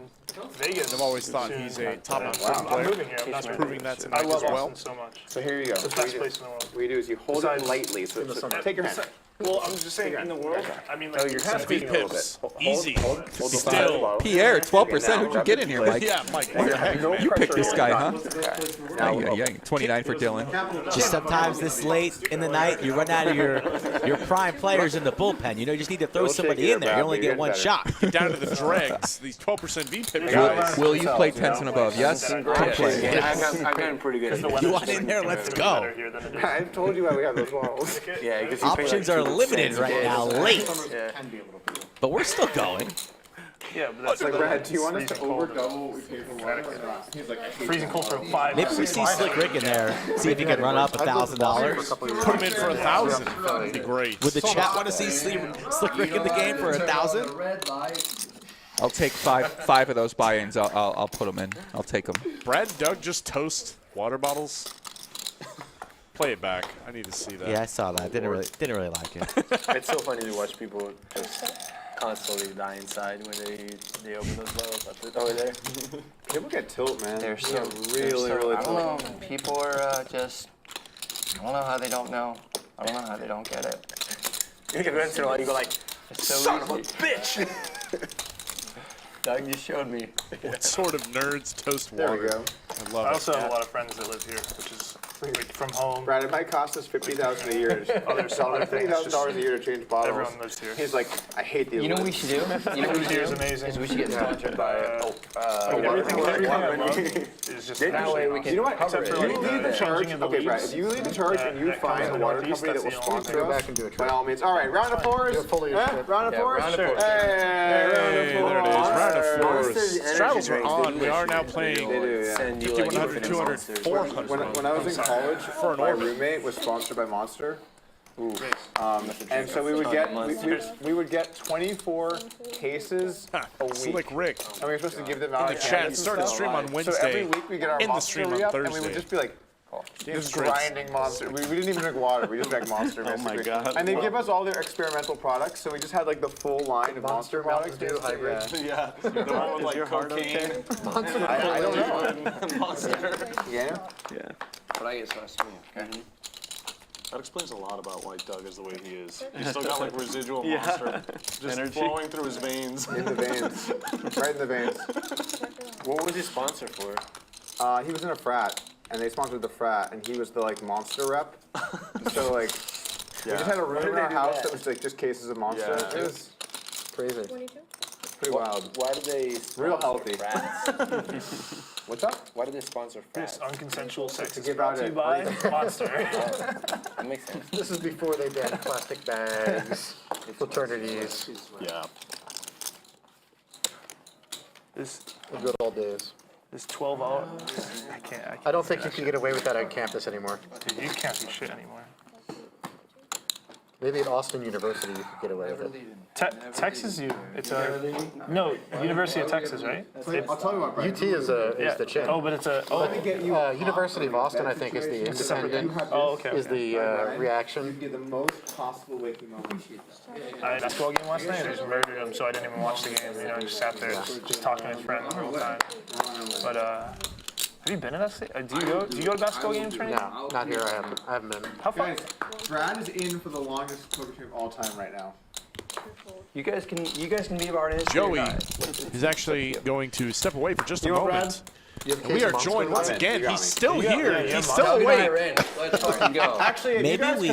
[SPEAKER 7] Vegas,
[SPEAKER 2] I've always thought
[SPEAKER 7] soon,
[SPEAKER 2] he's a top
[SPEAKER 7] I'm
[SPEAKER 2] player.
[SPEAKER 7] moving here. I'm not
[SPEAKER 2] He's
[SPEAKER 7] moving.
[SPEAKER 2] proving that
[SPEAKER 7] I
[SPEAKER 2] tonight
[SPEAKER 7] love
[SPEAKER 2] as well.
[SPEAKER 7] Austin so much.
[SPEAKER 19] So here you go.
[SPEAKER 7] It's the best place in the world.
[SPEAKER 19] What you do is you hold
[SPEAKER 7] Besides-
[SPEAKER 19] it lightly. So take your hand.
[SPEAKER 7] Well, I'm just saying in the world. I mean, like
[SPEAKER 19] you're kind of speaking a little bit.
[SPEAKER 2] Easy.
[SPEAKER 19] Still.
[SPEAKER 3] Pierre, 12%. Who'd you get in here, Mike?
[SPEAKER 2] Yeah, Mike. What the heck, man?
[SPEAKER 3] You picked this guy, huh? Yeah. 29 for Dylan.
[SPEAKER 14] Just sometimes this late in the night, you run out of your prime players in the bullpen. You know, you just need to throw somebody in there. You only get one shot.
[SPEAKER 2] Get down to the dregs. These 12% VPIP guys.
[SPEAKER 3] Will you play 10s and above? Yes? Come play.
[SPEAKER 11] Yeah, I've gotten pretty good.
[SPEAKER 14] You want in there? Let's go.
[SPEAKER 19] I told you why we have those walls.
[SPEAKER 11] Yeah, because
[SPEAKER 14] Options are limited right now, late.
[SPEAKER 11] Yeah.
[SPEAKER 14] But we're still going.
[SPEAKER 7] Yeah, but that's
[SPEAKER 19] Like, Brad, do you want us to over-double what we paid for water? He's like, I hate
[SPEAKER 7] freezing cold for 5.
[SPEAKER 14] Maybe we see Slick Rick in there. See if he can run up $1,000.
[SPEAKER 2] Put him in for 1,000. That'd be great.
[SPEAKER 14] Would the chat want to see Slick Rick in the game for 1,000?
[SPEAKER 3] I'll take five of those buy-ins. I'll put them in. I'll take them.
[SPEAKER 2] Brad and Doug just toast water bottles. Play it back. I need to see that.
[SPEAKER 14] Yeah, I saw that. Didn't really like it.
[SPEAKER 11] It's so funny to watch people just constantly die inside when they open those bottles over there.
[SPEAKER 19] People get tilt, man.
[SPEAKER 5] They're so
[SPEAKER 19] really
[SPEAKER 5] I don't
[SPEAKER 19] tilt.
[SPEAKER 5] know. People are just. I don't know how they don't know. I don't know how they don't get it.
[SPEAKER 11] You get once in a while, you go like,
[SPEAKER 5] It's so
[SPEAKER 11] son of a
[SPEAKER 5] easy.
[SPEAKER 11] bitch!
[SPEAKER 5] Doug just showed me.
[SPEAKER 2] What sort of nerds toast
[SPEAKER 19] There
[SPEAKER 2] water?
[SPEAKER 19] we go.
[SPEAKER 2] I love
[SPEAKER 7] I
[SPEAKER 2] it.
[SPEAKER 7] also have a lot of friends that live here, which is like from home.
[SPEAKER 19] Brad, it might cost us $50,000 a year.
[SPEAKER 7] Other things.
[SPEAKER 19] $50,000 a year to change bottles.
[SPEAKER 7] Everyone lives here.
[SPEAKER 19] He's like, I hate these.
[SPEAKER 5] You know what we should do? You know what we should
[SPEAKER 7] Here
[SPEAKER 5] do?
[SPEAKER 7] is amazing.
[SPEAKER 5] Is we should get sponsored by.
[SPEAKER 7] Everything I love is just
[SPEAKER 5] That way we can
[SPEAKER 19] You know what?
[SPEAKER 5] cover
[SPEAKER 19] Except
[SPEAKER 5] it.
[SPEAKER 19] for you lead the charge.
[SPEAKER 7] changing of the
[SPEAKER 19] Okay, Brad.
[SPEAKER 7] leaves,
[SPEAKER 19] If you lead the charge and you
[SPEAKER 7] that comes
[SPEAKER 19] find
[SPEAKER 7] in
[SPEAKER 19] a
[SPEAKER 7] the
[SPEAKER 19] water
[SPEAKER 7] Northeast,
[SPEAKER 19] company that will
[SPEAKER 7] that's the only
[SPEAKER 19] sponsor
[SPEAKER 7] thing.
[SPEAKER 19] us, by all means. All right, round of fours. Round of fours.
[SPEAKER 5] Yeah, round of fours.
[SPEAKER 19] Hey,
[SPEAKER 2] There it is. Round of fours.
[SPEAKER 11] Monster's energy
[SPEAKER 2] Straddles are
[SPEAKER 11] drinks,
[SPEAKER 2] on.
[SPEAKER 11] they
[SPEAKER 2] We are now
[SPEAKER 19] They
[SPEAKER 2] playing
[SPEAKER 19] do, yeah.
[SPEAKER 11] Send you
[SPEAKER 2] 50,
[SPEAKER 11] like
[SPEAKER 2] 100,
[SPEAKER 11] infinite
[SPEAKER 2] 200,
[SPEAKER 11] monsters.
[SPEAKER 2] 400.
[SPEAKER 19] When I was in college,
[SPEAKER 2] For an
[SPEAKER 19] my
[SPEAKER 2] orbit.
[SPEAKER 19] roommate was sponsored by Monster. And so we would get 24 cases a week.
[SPEAKER 2] Slick Rick.
[SPEAKER 19] And we were supposed to give them out
[SPEAKER 2] In the chat, start the stream on Wednesday.
[SPEAKER 19] So every week we get our
[SPEAKER 2] In the
[SPEAKER 19] Monster
[SPEAKER 2] stream on
[SPEAKER 19] re-up, and we
[SPEAKER 2] Thursday.
[SPEAKER 19] would just be like, just
[SPEAKER 2] great.
[SPEAKER 19] grinding Monster. We didn't even drink water. We just drank Monster.
[SPEAKER 10] Oh my
[SPEAKER 19] basically.
[SPEAKER 10] God.
[SPEAKER 19] And they give us all their experimental products, so we just had like the full line of Monster products.
[SPEAKER 10] Yeah, the one with like cocaine.
[SPEAKER 19] I don't know.
[SPEAKER 10] Monster.
[SPEAKER 19] Yeah.
[SPEAKER 10] Yeah.
[SPEAKER 5] But I get sauce too. Okay.
[SPEAKER 10] That explains a lot about why Doug is the way he is. He's still got like residual monster just flowing through his veins.
[SPEAKER 19] In the veins. Right in the veins.
[SPEAKER 11] What was his sponsor for?
[SPEAKER 19] He was in a frat, and they sponsored the frat, and he was the like Monster rep. So like, we just had a room in our house that was like just cases of Monster.
[SPEAKER 10] Yeah.
[SPEAKER 19] It was crazy.
[SPEAKER 17] 22?
[SPEAKER 19] Pretty wild.
[SPEAKER 11] Why do they
[SPEAKER 19] Real
[SPEAKER 11] sponsor
[SPEAKER 19] healthy.
[SPEAKER 11] frats?
[SPEAKER 19] What's up?
[SPEAKER 11] Why do they sponsor
[SPEAKER 7] This
[SPEAKER 11] frats?
[SPEAKER 7] unconsensual sex
[SPEAKER 19] To
[SPEAKER 7] is
[SPEAKER 19] give
[SPEAKER 7] brought
[SPEAKER 19] out
[SPEAKER 7] to
[SPEAKER 19] a-
[SPEAKER 7] you by Monster.
[SPEAKER 11] That makes sense.
[SPEAKER 9] This is before they banned plastic bags, fraternities,
[SPEAKER 10] Yeah.
[SPEAKER 7] This
[SPEAKER 9] the good old days.
[SPEAKER 7] this 12-hour. I can't.
[SPEAKER 9] I don't think you can get away with that on campus anymore.
[SPEAKER 7] Dude, you can't do shit anymore.
[SPEAKER 9] Maybe at Austin University you could get away with it.
[SPEAKER 7] Texas, it's a no University of Texas, right?
[SPEAKER 19] I'll tell you what, Brian.
[SPEAKER 9] UT is the chain.
[SPEAKER 7] Oh, but it's a
[SPEAKER 9] University of Austin, I think, is the independent.
[SPEAKER 7] Oh, okay.
[SPEAKER 9] Is the reaction.
[SPEAKER 19] Get the most possible waking moment.
[SPEAKER 7] I had a basketball game last night and just murdered him, so I didn't even watch the game. You know, just sat there, just talking to his friend the whole time. But have you been to that state? Do you go to basketball games for anything?
[SPEAKER 9] No, not here. I haven't been.
[SPEAKER 7] How far?
[SPEAKER 19] Brad is in for the longest poker stream of all time right now.
[SPEAKER 5] You guys can be a part of it.
[SPEAKER 2] Joey is actually going to step away for just a moment. And we are joined once again. He's still here. He's still awake.
[SPEAKER 5] Let's fucking go.
[SPEAKER 19] Actually,
[SPEAKER 14] Maybe we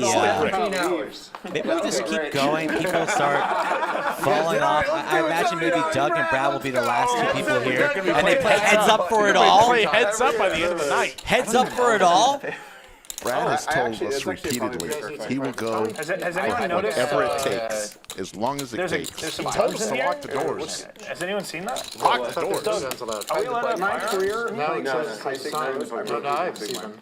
[SPEAKER 14] maybe we just keep going. People start falling off. I imagine maybe Doug and Brad will be the last two people here, and they play heads up for it all.
[SPEAKER 2] Play heads up by the end of the night.
[SPEAKER 14] Heads up for it all.
[SPEAKER 1] Brad has told
[SPEAKER 19] actually-
[SPEAKER 1] us
[SPEAKER 19] that's actually
[SPEAKER 1] repeatedly
[SPEAKER 19] probably
[SPEAKER 1] he will go
[SPEAKER 7] Has anyone noticed?
[SPEAKER 1] whatever it takes, as long as it
[SPEAKER 7] There's
[SPEAKER 1] takes.
[SPEAKER 7] some
[SPEAKER 2] Told us
[SPEAKER 7] bugs
[SPEAKER 2] to
[SPEAKER 7] in
[SPEAKER 2] lock the
[SPEAKER 7] here?
[SPEAKER 2] doors.
[SPEAKER 7] Has anyone seen that?
[SPEAKER 2] Lock the doors.
[SPEAKER 7] Are we allowed to have
[SPEAKER 19] My
[SPEAKER 7] firearms?
[SPEAKER 19] career,
[SPEAKER 9] No,
[SPEAKER 19] like,
[SPEAKER 9] it says
[SPEAKER 19] high
[SPEAKER 9] it's
[SPEAKER 19] six
[SPEAKER 9] signed.
[SPEAKER 19] moves, I broke
[SPEAKER 9] No, I've
[SPEAKER 19] big
[SPEAKER 9] seen
[SPEAKER 19] one.
[SPEAKER 9] them.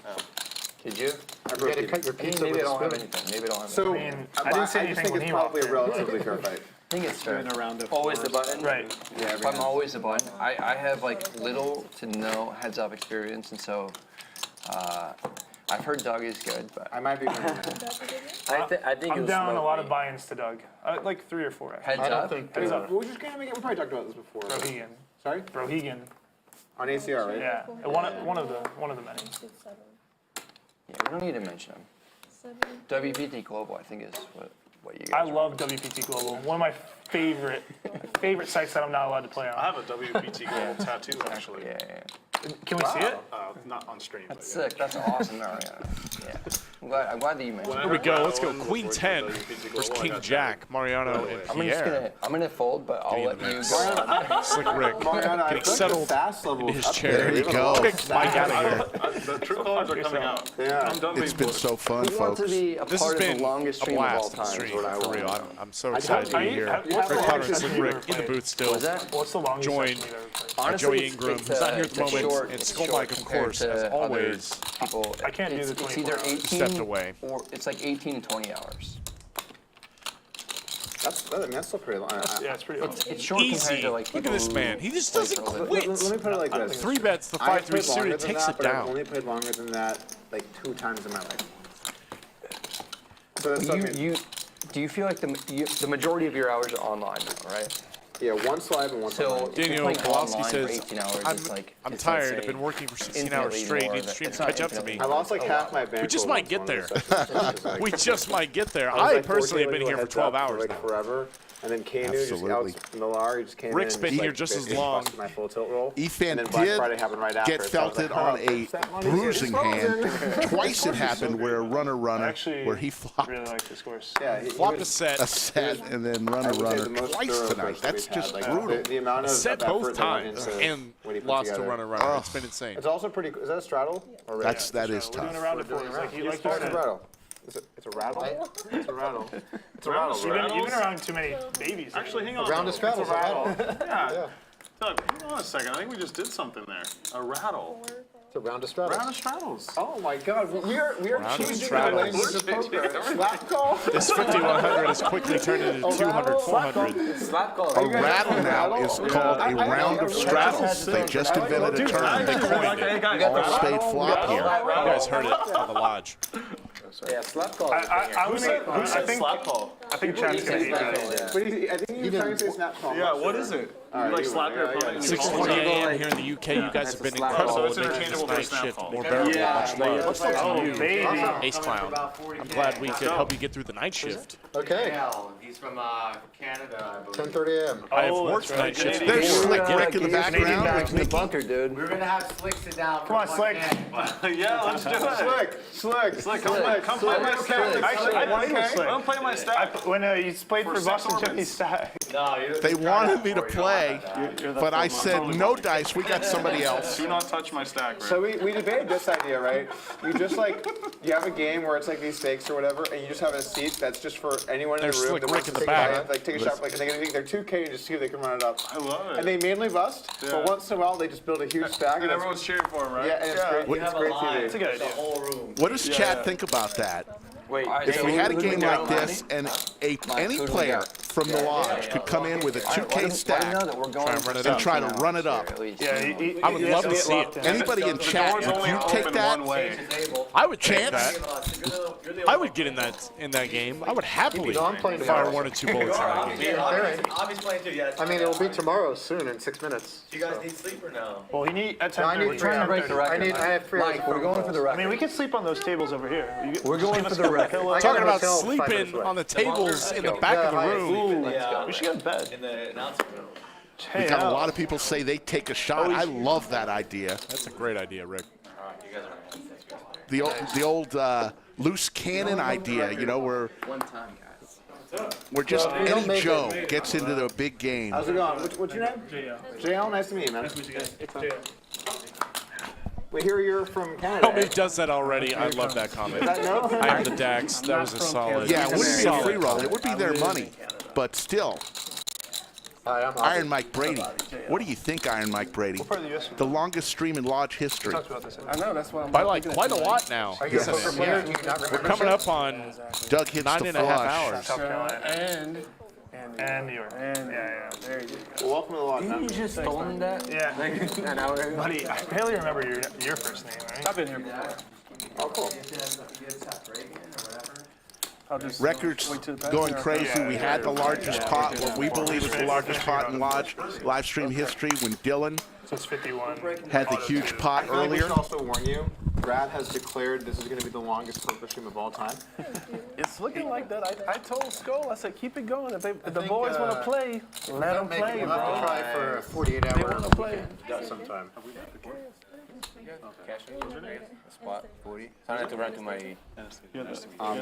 [SPEAKER 5] Did you?
[SPEAKER 9] You gotta cut your pizza
[SPEAKER 5] Maybe
[SPEAKER 9] with
[SPEAKER 5] I
[SPEAKER 9] a
[SPEAKER 5] don't have
[SPEAKER 9] spoon.
[SPEAKER 5] anything. Maybe I don't have
[SPEAKER 19] So,
[SPEAKER 5] anything.
[SPEAKER 7] I didn't say
[SPEAKER 19] I just
[SPEAKER 7] anything
[SPEAKER 19] think
[SPEAKER 7] when
[SPEAKER 19] it's
[SPEAKER 7] he
[SPEAKER 19] probably a
[SPEAKER 7] walked in.
[SPEAKER 19] relatively fair fight.
[SPEAKER 5] I think it's fair.
[SPEAKER 9] round of
[SPEAKER 5] Always the button.
[SPEAKER 7] Right.
[SPEAKER 19] Yeah,
[SPEAKER 5] If I'm always the button. I have like little to no heads up experience, and so I've heard Doug is good, but
[SPEAKER 19] I might be.
[SPEAKER 11] I think
[SPEAKER 7] I'm down a lot of buy-ins to Doug. Like 3 or 4. Actually.
[SPEAKER 5] heads
[SPEAKER 9] I don't
[SPEAKER 5] up.
[SPEAKER 9] think.
[SPEAKER 19] Heads up. We're just gonna make it. We probably talked about this before.
[SPEAKER 7] Brohegan.
[SPEAKER 19] Sorry?
[SPEAKER 7] Brohegan.
[SPEAKER 19] On ACR, right?
[SPEAKER 7] Yeah. One of the many.
[SPEAKER 5] Yeah, we don't need to mention him. WPT Global, I think is what what you
[SPEAKER 7] I
[SPEAKER 5] guys.
[SPEAKER 7] love WPT Global. One of my favorite sites that I'm not allowed to play on.
[SPEAKER 10] I have a WPT Gold tattoo actually.
[SPEAKER 5] Yeah.
[SPEAKER 7] Can we see it?
[SPEAKER 10] Not on stream.
[SPEAKER 5] That's sick. That's awesome, Mariano. Yeah. I'm glad that you mentioned.
[SPEAKER 2] Here we go. Let's go. Queen 10 versus King Jack. Mariano and Pierre.
[SPEAKER 5] I'm gonna fold, but I'll let you
[SPEAKER 2] go. Slick Rick getting settled in his chair.
[SPEAKER 1] There you go.
[SPEAKER 2] Kick Mike out of here.
[SPEAKER 10] The true colors are coming out.
[SPEAKER 19] Yeah.
[SPEAKER 10] I'm done
[SPEAKER 1] It's been so fun, folks.
[SPEAKER 2] This has been a blast in stream, for real. I'm so excited to be here. Rick Potter and Slick Rick in the booth still.
[SPEAKER 7] What's the longest
[SPEAKER 2] Joined
[SPEAKER 7] session you've ever played?
[SPEAKER 2] by Joey Ingram, who's not here at the moment, and Skull Mike, of course, as always,
[SPEAKER 5] people.
[SPEAKER 7] I can't do the 24
[SPEAKER 5] It's either 18
[SPEAKER 2] stepped away.
[SPEAKER 5] or it's like 18 and 20 hours.
[SPEAKER 9] That's still pretty long.
[SPEAKER 7] Yeah, it's pretty long.
[SPEAKER 5] It's short
[SPEAKER 2] Easy.
[SPEAKER 5] compared to like
[SPEAKER 2] Look at this man. He just doesn't quit.
[SPEAKER 9] Let me put it like this.
[SPEAKER 2] 3 bets, the
[SPEAKER 9] I've
[SPEAKER 2] 5-3
[SPEAKER 9] played
[SPEAKER 2] suited
[SPEAKER 9] longer than
[SPEAKER 2] takes
[SPEAKER 9] that,
[SPEAKER 2] it
[SPEAKER 9] but I've
[SPEAKER 2] down.
[SPEAKER 9] only played longer than that like 2 times in my life. So that's
[SPEAKER 5] Do you feel like the majority of your hours are online now, right?
[SPEAKER 9] Yeah, once live and once online.
[SPEAKER 2] Daniel Kowalski says,
[SPEAKER 5] 18 hours,
[SPEAKER 2] I'm
[SPEAKER 5] it's
[SPEAKER 2] tired.
[SPEAKER 5] insane.
[SPEAKER 2] I've been working for 16 hours straight. Need the stream to catch up to me.
[SPEAKER 9] I lost like half my bank.
[SPEAKER 2] We just might get there. We just might get there. I personally have been here for 12 hours now.
[SPEAKER 9] Forever. And then Kanu just Millar just came
[SPEAKER 2] Rick's
[SPEAKER 9] in.
[SPEAKER 2] been here just as long.
[SPEAKER 9] My full tilt roll.
[SPEAKER 1] Efan
[SPEAKER 9] and then Black Friday happened right after.
[SPEAKER 1] get felted on a bruising hand. Twice it happened where a runner, where he flopped.
[SPEAKER 7] Really like this course.
[SPEAKER 9] Yeah,
[SPEAKER 2] Flopped a set,
[SPEAKER 1] and then runner twice tonight. That's just brutal.
[SPEAKER 9] The amount
[SPEAKER 2] A
[SPEAKER 9] of
[SPEAKER 2] set
[SPEAKER 9] effort
[SPEAKER 2] both
[SPEAKER 9] that went
[SPEAKER 2] times
[SPEAKER 9] into
[SPEAKER 2] and
[SPEAKER 9] what he put
[SPEAKER 2] lost to
[SPEAKER 9] together.
[SPEAKER 2] runner. It's been insane.
[SPEAKER 9] It's also pretty. Is that a straddle? Or
[SPEAKER 1] That is
[SPEAKER 7] We're doing
[SPEAKER 1] tough.
[SPEAKER 7] a round of 4. Like you
[SPEAKER 9] It's a rattle. It's a rattle. It's a rattle. It's a rattle.
[SPEAKER 7] You've been around too many babies.
[SPEAKER 10] Actually, hang on.
[SPEAKER 9] A round of straddles.
[SPEAKER 10] It's a rattle. Yeah. Doug, hang on a second. I think we just did something there. A rattle.
[SPEAKER 9] It's a round of straddles.
[SPEAKER 10] Round of straddles.
[SPEAKER 9] Oh my God, we are
[SPEAKER 2] Round of
[SPEAKER 9] changing the
[SPEAKER 2] straddles.
[SPEAKER 9] language of poker. Slap call.
[SPEAKER 2] This 5100 has quickly turned into 200, 400.
[SPEAKER 9] Slap call.
[SPEAKER 1] A rattle now is called a round of straddles. They just invented a term.
[SPEAKER 2] They coined it.
[SPEAKER 1] All state flop here.
[SPEAKER 2] You guys heard it at the lodge.
[SPEAKER 9] Yeah, slap call.
[SPEAKER 7] Who said slap call? I think Chad's gonna hate that.
[SPEAKER 9] But I think he was trying to say snap call.
[SPEAKER 10] Yeah, what is it? You like slap your opponent?
[SPEAKER 2] 6:20 a.m. here in the UK. You guys have been incredible.
[SPEAKER 10] So it's
[SPEAKER 2] Making this
[SPEAKER 10] interchangeable for a
[SPEAKER 2] night
[SPEAKER 10] snap
[SPEAKER 2] shift
[SPEAKER 10] call.
[SPEAKER 2] more bearable. Much love.
[SPEAKER 7] What's up to you, baby?
[SPEAKER 2] Ace Clown. I'm glad we could help you get through the night shift.
[SPEAKER 9] Okay.
[SPEAKER 21] He's from Canada, I believe.
[SPEAKER 9] 10:30 a.m.
[SPEAKER 2] I have worked the night shift.
[SPEAKER 1] There's
[SPEAKER 2] before.
[SPEAKER 1] Slick Rick in the background.
[SPEAKER 5] in the bunker, dude.
[SPEAKER 21] We're gonna have Slick sit down.
[SPEAKER 7] Come on, Slick.
[SPEAKER 10] Yeah, let's do it.
[SPEAKER 9] Slick.
[SPEAKER 10] Come play my stack.
[SPEAKER 7] Actually, I played with Slick.
[SPEAKER 10] Come play my stack.
[SPEAKER 7] When he played for Boston
[SPEAKER 10] orbits.
[SPEAKER 7] Chippy stack.
[SPEAKER 21] No,
[SPEAKER 1] They wanted me to play, but I said, no dice, we got somebody else.
[SPEAKER 10] Do not touch my stack, Rick.
[SPEAKER 9] So we debated this idea, right? You just you have a game where it's like these stakes or whatever, and you just have a seat that's just for anyone in the
[SPEAKER 2] There's
[SPEAKER 9] room
[SPEAKER 2] Slick
[SPEAKER 9] that
[SPEAKER 2] Rick
[SPEAKER 9] wants
[SPEAKER 2] in
[SPEAKER 9] to
[SPEAKER 2] the
[SPEAKER 9] take
[SPEAKER 2] back.
[SPEAKER 9] a shot, like take a shot, like they're 2K and just see if they can run it up.
[SPEAKER 10] I love it.
[SPEAKER 9] And they mainly bust, but once in a while they just build a huge stack.
[SPEAKER 10] And everyone's cheering for him, right?
[SPEAKER 9] Yeah, and it's great. It's great TV.
[SPEAKER 7] It's a good idea.
[SPEAKER 21] whole room.
[SPEAKER 1] What does Chad think about that?
[SPEAKER 5] Wait,
[SPEAKER 1] If we had a game like this and any player from the lodge could come in with a 2K stack and try to run it up.
[SPEAKER 7] Yeah,
[SPEAKER 2] I would love to see it.
[SPEAKER 1] Anybody in chat, would you take that?
[SPEAKER 2] I would take
[SPEAKER 1] Chance?
[SPEAKER 21] that.
[SPEAKER 2] I would get in that game. I would happily fire 1 or 2 bullets in that game.
[SPEAKER 21] Avi's playing too, yeah.
[SPEAKER 9] I mean, it'll be tomorrow soon in 6 minutes.
[SPEAKER 21] Do you guys need sleep or no?
[SPEAKER 7] Well, he need at 10:30.
[SPEAKER 9] I need
[SPEAKER 7] We're trying to break the record.
[SPEAKER 9] I have 3
[SPEAKER 5] Mike, we're going for the
[SPEAKER 7] I
[SPEAKER 5] record.
[SPEAKER 7] mean, we could sleep on those tables over here.
[SPEAKER 5] We're going for the record.
[SPEAKER 2] Talking about sleeping on the tables in the back of the room.
[SPEAKER 7] We should get a bed.
[SPEAKER 21] In the announcement room.
[SPEAKER 1] We got a lot of people say they take a shot. I love that idea.
[SPEAKER 2] That's a great idea, Rick.
[SPEAKER 21] You guys are
[SPEAKER 1] The old loose cannon idea, you know, where
[SPEAKER 5] One time, guys.
[SPEAKER 1] we're just any Joe gets into the big game.
[SPEAKER 9] How's it going? What's your name? JL. Nice to meet you, man. We hear you're from Canada.
[SPEAKER 2] Nobody does that already. I love that comment.
[SPEAKER 9] No?
[SPEAKER 2] I am the Dax. That was a solid.
[SPEAKER 1] Yeah, it wouldn't be a
[SPEAKER 2] solid
[SPEAKER 1] free roll. It would be their money. But still,
[SPEAKER 9] Hi, I'm
[SPEAKER 1] Iron Mike Brady. What do you think, Iron Mike Brady?
[SPEAKER 7] part of the US?
[SPEAKER 1] The longest stream in lodge history.
[SPEAKER 5] I know, that's why I'm
[SPEAKER 2] By like quite a lot now.
[SPEAKER 9] Are you a poker player? Do you not
[SPEAKER 2] We're
[SPEAKER 9] remember
[SPEAKER 2] coming
[SPEAKER 9] shit?
[SPEAKER 2] up on
[SPEAKER 1] Doug hits
[SPEAKER 2] 9.5
[SPEAKER 1] the flush.
[SPEAKER 2] hours.
[SPEAKER 7] South Carolina.
[SPEAKER 20] And
[SPEAKER 7] New York. Yeah.
[SPEAKER 20] there you go.
[SPEAKER 9] Well, welcome to the lodge, man.
[SPEAKER 5] you just stolen that?
[SPEAKER 20] Yeah.
[SPEAKER 5] An hour ago?
[SPEAKER 7] Buddy, I barely remember your first name, right?
[SPEAKER 20] I've been here before.
[SPEAKER 9] Oh, cool.
[SPEAKER 20] I'll just
[SPEAKER 1] Records
[SPEAKER 20] wait till the
[SPEAKER 1] going
[SPEAKER 20] pastor-
[SPEAKER 1] crazy. We had the largest pot, what we believe is the largest pot in lodge live stream history when Dylan
[SPEAKER 7] So it's 51.
[SPEAKER 1] had the huge pot
[SPEAKER 9] I feel like we
[SPEAKER 1] earlier.
[SPEAKER 9] should also warn you Brad has declared this is going to be the longest poker stream of all time.
[SPEAKER 11] It's looking like that. I told Skull, I said, keep it going. If the boys want to play, let them play,
[SPEAKER 9] We'll
[SPEAKER 11] bro.
[SPEAKER 9] have to try for a 48-hour
[SPEAKER 11] They want to play.
[SPEAKER 9] sometime.
[SPEAKER 11] Spot 40. I have to run to my.
[SPEAKER 10] You're the
[SPEAKER 9] I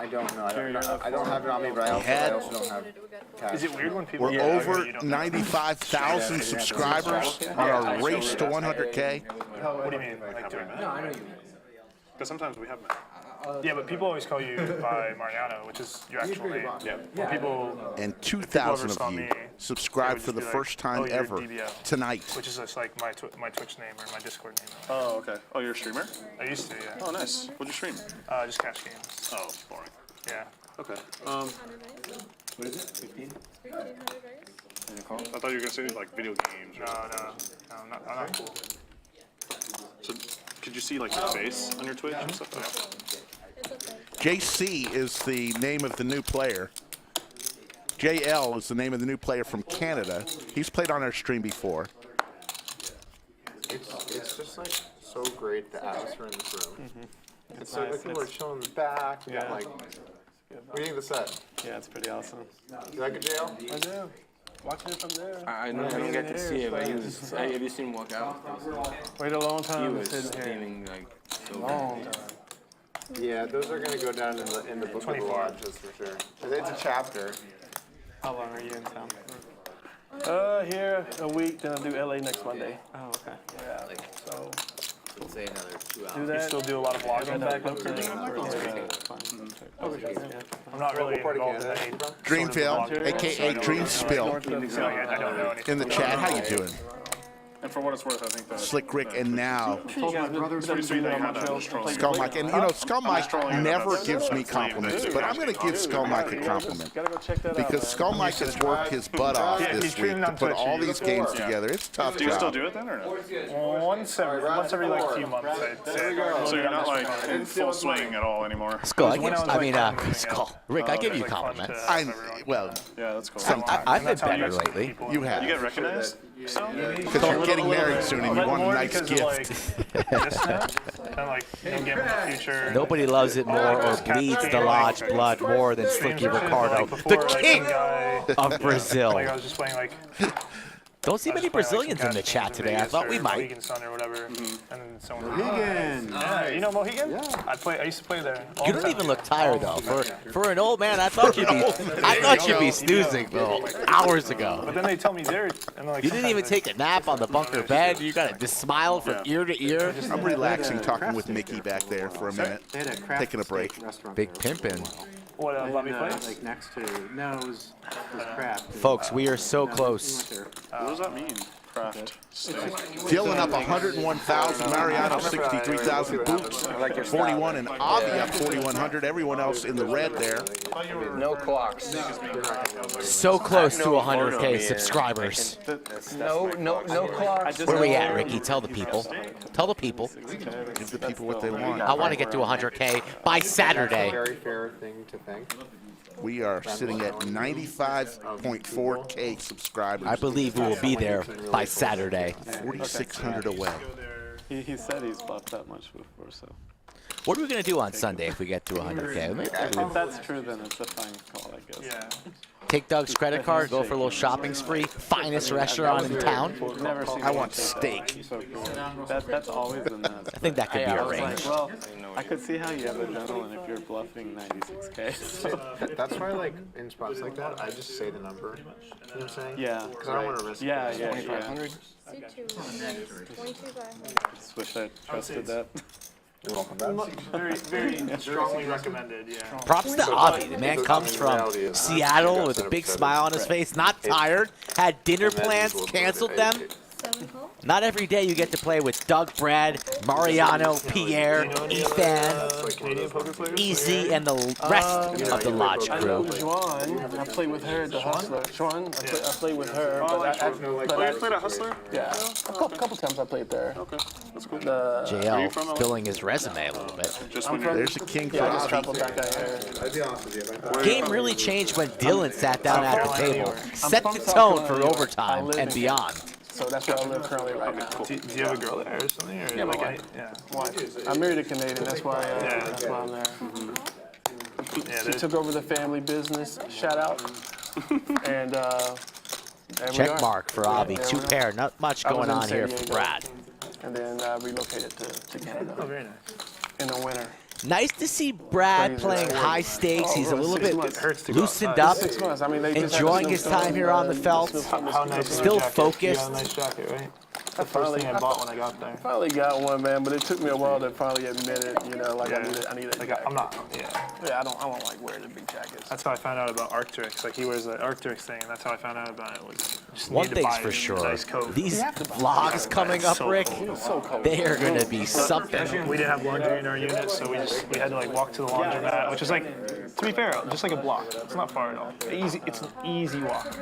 [SPEAKER 9] don't know. I don't have it on me, but I also don't have cash.
[SPEAKER 7] Is it weird when people?
[SPEAKER 1] We're over 95,000 subscribers on our race to 100K.
[SPEAKER 7] What do you mean? Like doing that?
[SPEAKER 11] No, I know you.
[SPEAKER 7] Because sometimes we have met. Yeah, but people always call you by Mariano, which is your actual name. Yeah. People.
[SPEAKER 1] And 2,000 of you subscribed for the first time
[SPEAKER 7] you're
[SPEAKER 1] ever
[SPEAKER 7] DBO,
[SPEAKER 1] tonight.
[SPEAKER 7] Which is just like my Twitch name or my Discord name.
[SPEAKER 10] Oh, okay. Oh, you're a streamer?
[SPEAKER 7] I used to, yeah.
[SPEAKER 10] Oh, nice. What'd you stream?
[SPEAKER 7] Just cash games.
[SPEAKER 10] Oh, boring.
[SPEAKER 7] Yeah.
[SPEAKER 10] Okay.
[SPEAKER 11] What is it? 15?
[SPEAKER 10] I thought you were gonna say like video games.
[SPEAKER 7] No, I'm not cool.
[SPEAKER 10] So, could you see like your face on your Twitch and stuff?
[SPEAKER 1] JC is the name of the new player. JL is the name of the new player from Canada. He's played on our stream before.
[SPEAKER 9] It's just like so great, the atmosphere in this room. It's so like people are chilling in the back. We got like, what do you think of the set?
[SPEAKER 16] Yeah, it's pretty awesome.
[SPEAKER 9] You like it, JL?
[SPEAKER 16] I do. Watching it from there.
[SPEAKER 11] I didn't get to see it, but he was. Have you seen him walk out?
[SPEAKER 16] Wait a long
[SPEAKER 11] He
[SPEAKER 16] time
[SPEAKER 11] was
[SPEAKER 16] sitting here.
[SPEAKER 11] steaming like so
[SPEAKER 16] Long
[SPEAKER 11] bad.
[SPEAKER 16] time.
[SPEAKER 9] Yeah, those are going to go down in the book of the lodges for sure. It's a chapter.
[SPEAKER 16] How long are you in town? Here a week, then I'll do LA next Monday. Oh, okay. Yeah, so.
[SPEAKER 11] Let's say another 2 hours.
[SPEAKER 16] Do that.
[SPEAKER 7] You still do a lot of vlogging
[SPEAKER 16] back up
[SPEAKER 7] I'm not really involved in any.
[SPEAKER 1] Dreamfield, aka Dream Spill,
[SPEAKER 7] I don't know anything.
[SPEAKER 1] in the chat. How you doing?
[SPEAKER 10] And for what it's worth, I think that
[SPEAKER 1] Slick Rick, and now
[SPEAKER 10] pretty sweet that you had that.
[SPEAKER 1] Skull Mike. And you know, Skull Mike never gives me compliments, but I'm going to give Skull Mike a compliment. Because Skull Mike has worked his butt off this week to put all these games together. It's a tough
[SPEAKER 10] Do you still
[SPEAKER 1] job.
[SPEAKER 10] do it then or no?
[SPEAKER 7] Once every like few months, I'd say.
[SPEAKER 10] So you're not like in full swing at all anymore.
[SPEAKER 14] Skull, Skull. Rick, I give you compliments.
[SPEAKER 1] Well,
[SPEAKER 10] yeah, that's cool.
[SPEAKER 14] I've been better lately.
[SPEAKER 1] You have.
[SPEAKER 10] You get recognized?
[SPEAKER 1] Because you're getting married soon and you want a nice gift.
[SPEAKER 14] Nobody loves it more or bleeds the lodge blood more than Slicky Ricardo, the king of Brazil.
[SPEAKER 7] I was just playing like.
[SPEAKER 14] Don't see many Brazilians in the chat today. I thought we might.
[SPEAKER 7] Mohegan Sun or whatever, and then someone. Mohegan. Yeah, you know Mohegan? Yeah. I used to play there.
[SPEAKER 14] You don't even look tired though. For an old man, I thought you'd be snoozing though hours ago.
[SPEAKER 7] But then they tell me they're. And like,
[SPEAKER 14] you didn't even take a nap on the bunker bed. You got to just smile from ear to ear.
[SPEAKER 1] I'm relaxing, talking with Mickey back there for a minute, taking a break.
[SPEAKER 14] Big pimpin'.
[SPEAKER 7] What, Bobby Place?
[SPEAKER 9] Like next to, no, it was craft.
[SPEAKER 14] Folks, we are so close.
[SPEAKER 10] What does that mean? Craft.
[SPEAKER 1] Dylan up 101,000, Mariano 63,000, Boots 41, and Avi up 4,100. Everyone else in the red there.
[SPEAKER 5] No clocks.
[SPEAKER 14] So close to 100K subscribers.
[SPEAKER 5] No clocks.
[SPEAKER 14] Where are we at, Ricky? Tell the people. Tell the people.
[SPEAKER 1] Give the people what they want.
[SPEAKER 14] I want to get to 100K by Saturday.
[SPEAKER 9] Very fair thing to think.
[SPEAKER 1] We are sitting at 95.4K subscribers.
[SPEAKER 14] I believe we will be there by Saturday.
[SPEAKER 1] 4,600 away.
[SPEAKER 16] He said he's bluffed that much before, so.
[SPEAKER 14] What are we going to do on Sunday if we get to 100K?
[SPEAKER 16] If that's true, then it's a fine call, I guess.
[SPEAKER 7] Yeah.
[SPEAKER 14] Take Doug's credit card, go for a little shopping spree. Finest restaurant in town.
[SPEAKER 16] Never seen
[SPEAKER 1] I want steak.
[SPEAKER 16] That's always been that.
[SPEAKER 14] I think that could be arranged.
[SPEAKER 16] Well, I could see how you have adrenaline if you're bluffing 96K. So.
[SPEAKER 9] That's why, like, in spots like that, I just say the number. You know what I'm saying?
[SPEAKER 16] Yeah.
[SPEAKER 9] Because I don't want to risk it.
[SPEAKER 16] Yeah.
[SPEAKER 5] 2,500.
[SPEAKER 16] Just wish I trusted that.
[SPEAKER 9] You're welcome.
[SPEAKER 7] Very strongly recommended. Yeah.
[SPEAKER 14] Props to Avi. The man comes from Seattle with a big smile on his face, not tired, had dinner plans, canceled them. Not every day you get to play with Doug, Brad, Mariano, Pierre, Efan, Easy, and the rest of the lodge crew.
[SPEAKER 16] Juan, I played with her, the hustler. Juan, I played with her.
[SPEAKER 10] Oh, you played a hustler?
[SPEAKER 16] Yeah, a couple times I played there.
[SPEAKER 10] Okay, that's cool.
[SPEAKER 14] JL filling his resume a little bit.
[SPEAKER 1] There's a king for
[SPEAKER 16] I just
[SPEAKER 1] Avi.
[SPEAKER 16] traveled back out here.
[SPEAKER 14] Game really changed when Dylan sat down at the table, set the tone for overtime and beyond.
[SPEAKER 16] So that's where I live currently right now.
[SPEAKER 7] Do you have a girl there or something? Or
[SPEAKER 16] Yeah, my
[SPEAKER 7] like
[SPEAKER 16] wife.
[SPEAKER 7] yeah.
[SPEAKER 16] Wife. I married a Canadian. That's why. That's why I'm there. She took over the family business. Shout out. And there we
[SPEAKER 14] Check
[SPEAKER 16] are.
[SPEAKER 14] mark for Avi.
[SPEAKER 16] There
[SPEAKER 14] Two
[SPEAKER 16] we are.
[SPEAKER 14] pair. Not much
[SPEAKER 16] I was
[SPEAKER 14] going
[SPEAKER 16] in
[SPEAKER 14] on here
[SPEAKER 16] San
[SPEAKER 14] for
[SPEAKER 16] Diego,
[SPEAKER 14] Brad.
[SPEAKER 16] And then relocated to Canada.
[SPEAKER 7] Oh, very nice.
[SPEAKER 16] In the winter.
[SPEAKER 14] Nice to see Brad
[SPEAKER 16] Crazy.
[SPEAKER 14] playing high stakes. He's a little
[SPEAKER 16] 6
[SPEAKER 14] bit
[SPEAKER 16] months.
[SPEAKER 14] loosened up,
[SPEAKER 16] 6 months. I mean, they just
[SPEAKER 14] enjoying his time here on the felt.
[SPEAKER 7] How nice is
[SPEAKER 14] Still
[SPEAKER 7] your jacket? You
[SPEAKER 14] focused.
[SPEAKER 7] got a nice jacket, right? The first thing I bought when I got there.
[SPEAKER 16] I finally got one, man, but it took me a while to finally admit it. You know, like
[SPEAKER 7] Yeah.
[SPEAKER 16] I need it.
[SPEAKER 7] Like I'm not. Yeah.
[SPEAKER 16] Yeah, I don't like wearing the big jackets.
[SPEAKER 7] That's how I found out about Arcturix. Like he wears the Arcturix thing, and that's how I found out about it. Was just
[SPEAKER 14] One
[SPEAKER 7] need to
[SPEAKER 14] thing's
[SPEAKER 7] buy
[SPEAKER 14] for
[SPEAKER 7] a
[SPEAKER 14] sure,
[SPEAKER 7] nice coat.
[SPEAKER 14] these vlogs coming up, Rick, they are going to be something.
[SPEAKER 7] We didn't have laundry in our unit, so we had to like walk to the laundromat, which is like, to be fair, just like a block. It's not far at all. It's an easy walk.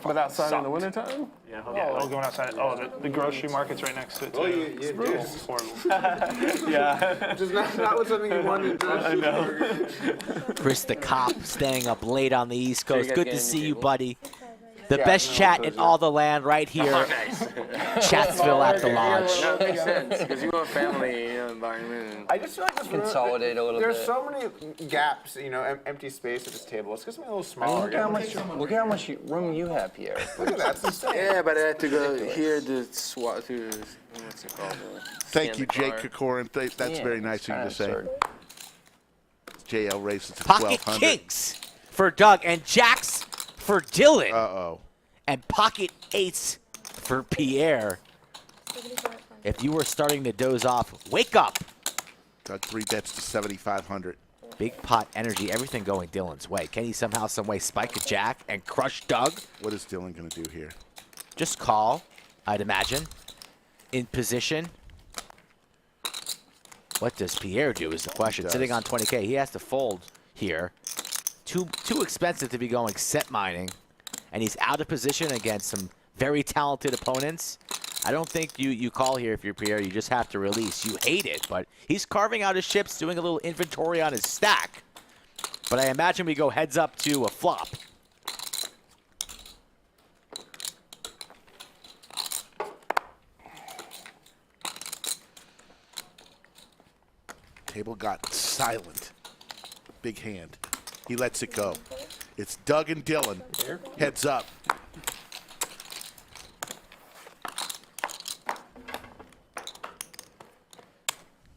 [SPEAKER 16] But outside in the wintertime?
[SPEAKER 7] Yeah, all going outside. Oh, the grocery market's right next to it.
[SPEAKER 16] Oh,
[SPEAKER 7] Too.
[SPEAKER 16] you
[SPEAKER 7] Brutal.
[SPEAKER 16] do.
[SPEAKER 7] It's horrible.
[SPEAKER 16] Yeah.
[SPEAKER 19] Just not with something you wanted to do.
[SPEAKER 16] I know.
[SPEAKER 14] Chris the Cop staying up late on the East
[SPEAKER 11] Sure you
[SPEAKER 14] Coast.
[SPEAKER 11] guys
[SPEAKER 14] Good
[SPEAKER 11] get
[SPEAKER 14] to
[SPEAKER 11] any
[SPEAKER 14] see you,
[SPEAKER 11] table?
[SPEAKER 14] buddy. The
[SPEAKER 11] Yeah,
[SPEAKER 14] best
[SPEAKER 11] no,
[SPEAKER 14] chat
[SPEAKER 11] those
[SPEAKER 14] in
[SPEAKER 11] are-
[SPEAKER 14] all the land right here.
[SPEAKER 11] Oh, nice.
[SPEAKER 14] Chatsville at the lodge.
[SPEAKER 11] That makes sense, because you want family environment. And
[SPEAKER 19] I just feel like this room,
[SPEAKER 15] Consolidate a little
[SPEAKER 19] there's
[SPEAKER 15] bit.
[SPEAKER 19] so many gaps, empty space at this table. Let's get something a little smaller.
[SPEAKER 15] Look at how much room you have, Pierre.
[SPEAKER 19] Look at that, that's insane.
[SPEAKER 11] Yeah, but I had to go here to swat to, what's it called?
[SPEAKER 1] Thank
[SPEAKER 11] scan
[SPEAKER 1] you,
[SPEAKER 11] the
[SPEAKER 1] Jake
[SPEAKER 11] car.
[SPEAKER 1] Kokorin. That's very nice of you to say. JL races at
[SPEAKER 14] Pocket
[SPEAKER 1] 1200.
[SPEAKER 14] kings for Doug and jacks for Dylan.
[SPEAKER 1] Uh-oh.
[SPEAKER 14] And pocket eights for Pierre. If you were starting to doze off, wake up.
[SPEAKER 1] Doug 3 bets to 7,500.
[SPEAKER 14] Big pot energy, everything going Dylan's way. Can he somehow, some way spike a jack and crush Doug?
[SPEAKER 1] What is Dylan going to do here?
[SPEAKER 14] Just call, I'd imagine. In position. What does Pierre do is the question. Sitting on 20K, he has to fold here. Too expensive to be going set mining. And he's out of position against some very talented opponents. I don't think you call here if you're Pierre. You just have to release. You hate it, but he's carving out his chips, doing a little inventory on his stack. But I imagine we go heads up to a flop.
[SPEAKER 1] Table got silent. Big hand. He lets it go. It's Doug and Dylan. Heads up.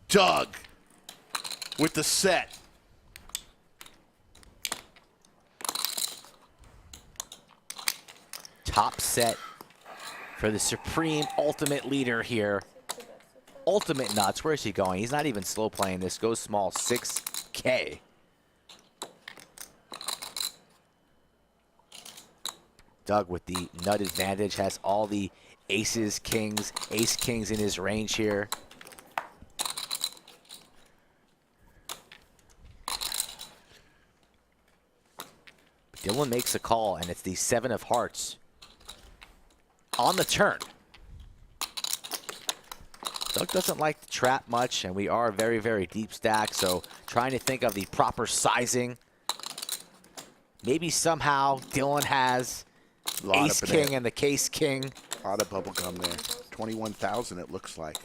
[SPEAKER 1] Doug with the set.
[SPEAKER 14] Top set for the supreme ultimate leader here. Ultimate nuts. Where is he going? He's not even slow playing this. Goes small, 6K. Doug with the nut advantage has all the aces, kings, ace kings in his range here. Dylan makes a call, and it's the 7 of hearts on the turn. Doug doesn't like to trap much, and we are very, very deep stack, so trying to think of the proper sizing. Maybe somehow Dylan has ace king and the case king.
[SPEAKER 1] A lot of bubble gum there. 21,000 it looks like.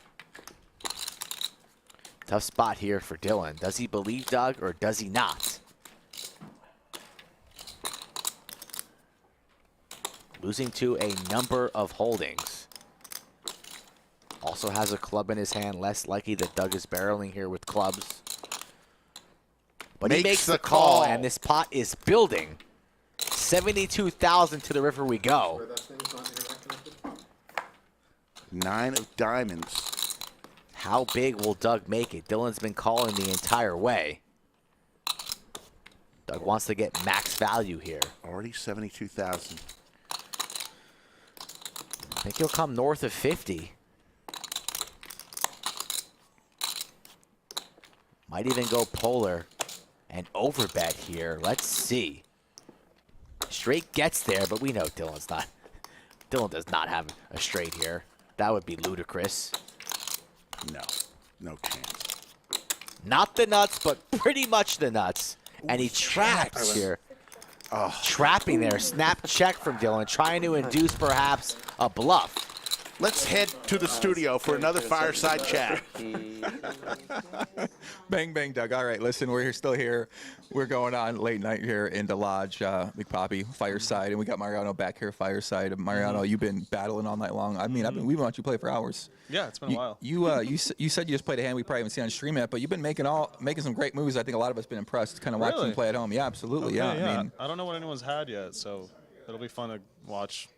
[SPEAKER 14] Tough spot here for Dylan. Does he believe Doug or does he not? Losing to a number of holdings. Also has a club in his hand. Less likely that Doug is barreling here with clubs. But he makes the call, and this pot is building. 72,000 to the river we go.
[SPEAKER 1] 9 of diamonds.
[SPEAKER 14] How big will Doug make it? Dylan's been calling the entire way. Doug wants to get max value here.
[SPEAKER 1] Already 72,000.
[SPEAKER 14] I think he'll come north of 50. Might even go polar and overbet here. Let's see. Straight gets there, but we know Dylan's not. Dylan does not have a straight here. That would be ludicrous.
[SPEAKER 1] No chance.
[SPEAKER 14] Not the nuts, but pretty much the nuts. And he traps here. Trapping there. Snap check from Dylan, trying to induce perhaps a bluff.
[SPEAKER 1] let's head to the studio for another fireside chat.
[SPEAKER 3] Bang, bang, Doug. All right, listen, we're still here. We're going on late night here in the lodge, Big Poppy, Fireside, and we got Mariano back here, Fireside. Mariano, you've been battling all night long. I mean, we've been watching you play for hours.
[SPEAKER 6] Yeah, it's been a while.
[SPEAKER 3] You said you just played a hand we probably haven't seen on stream yet, but you've been making some great moves. I think a lot of us been impressed, kind of watching you play at home. Yeah, absolutely.
[SPEAKER 6] Okay,
[SPEAKER 3] yeah. I mean,
[SPEAKER 6] I don't know what anyone's had yet, so it'll be fun to watch.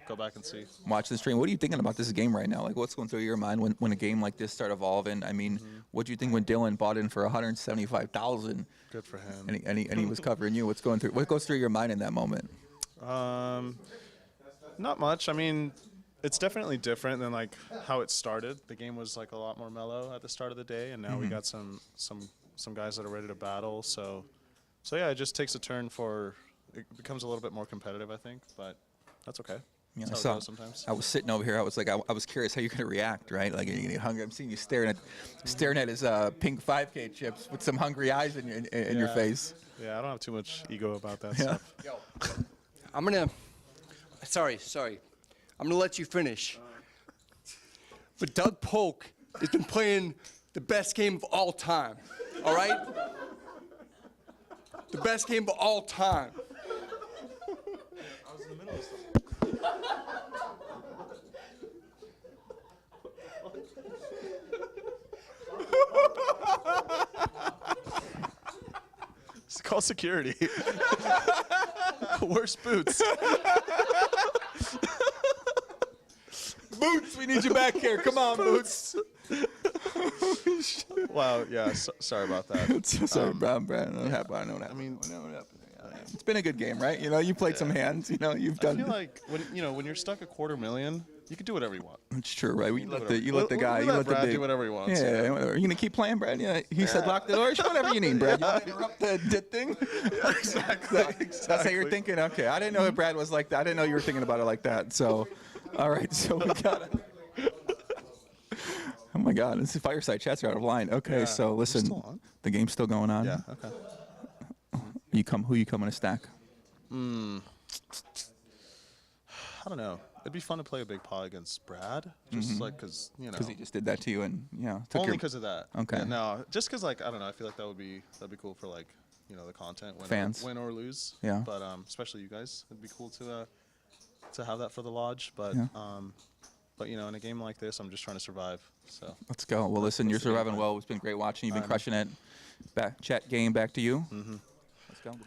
[SPEAKER 6] Go back and see.
[SPEAKER 3] Watch the stream. What are you thinking about this game right now? Like, what's going through your mind when a game like this start evolving? I mean, what do you think when Dylan bought in for $175,000?
[SPEAKER 6] Good for him.
[SPEAKER 3] And he was covering you. What goes through your mind in that moment?
[SPEAKER 6] Not much. I mean, it's definitely different than like how it started. The game was like a lot more mellow at the start of the day, and now we got some guys that are ready to battle. So yeah, it just takes a turn it becomes a little bit more competitive, I think, but that's okay.
[SPEAKER 3] Yeah,
[SPEAKER 6] That's how it goes sometimes.
[SPEAKER 3] I was sitting over here. I was like, I was curious how you're gonna react, right? Like, you're gonna get hungry. I'm seeing you staring at his pink 5K chips with some hungry eyes in your face.
[SPEAKER 6] Yeah, I don't have too much ego about that stuff.
[SPEAKER 15] I'm gonna. Sorry. I'm gonna let you finish. But Doug Polk has been playing the best game of all time. All right. The best game of all time.
[SPEAKER 6] I was in the middle of something. It's called security. Where's Boots?
[SPEAKER 3] Boots, we need you back here. Come on, Boots.
[SPEAKER 6] Wow, yeah, sorry about that.
[SPEAKER 3] Sorry, Brad. I know what happened. I mean, it's been a good game, right? You played some hands. You've done.
[SPEAKER 6] I feel like when you're stuck $250,000, you can do whatever you want.
[SPEAKER 3] It's true, right? You let the
[SPEAKER 6] guy.
[SPEAKER 3] Let
[SPEAKER 6] Brad
[SPEAKER 3] the
[SPEAKER 6] do whatever he wants.
[SPEAKER 3] Yeah, whatever. You gonna keep playing, Brad? Yeah. He said lock the doors. Whatever you need, Brad. You want to interrupt the thing?
[SPEAKER 6] Exactly.
[SPEAKER 3] That's how you're thinking. Okay, I didn't know that Brad was like that. I didn't know you were thinking about it like that. So, all right. So we got it. Oh my God, this is Fireside Chats are out of line. Okay,
[SPEAKER 6] Yeah.
[SPEAKER 3] so listen, the game's still going on.
[SPEAKER 6] Yeah. Okay.
[SPEAKER 3] Who you coming to stack?
[SPEAKER 6] I don't know. It'd be fun to play a big pot against Brad, just like because
[SPEAKER 3] he just did that to you, and
[SPEAKER 6] only because of that.
[SPEAKER 3] Okay.
[SPEAKER 6] Yeah, no, just because I don't know. I feel like that'd be cool for the content,
[SPEAKER 3] Fans.
[SPEAKER 6] win or lose.
[SPEAKER 3] Yeah.
[SPEAKER 6] But especially you guys, it'd be cool to have that for the lodge. But but in a game like this, I'm just trying to survive. So
[SPEAKER 3] Let's go. Well, listen, you're surviving well. It's been great watching. You've been crushing it. Chat game back to you. Let's go.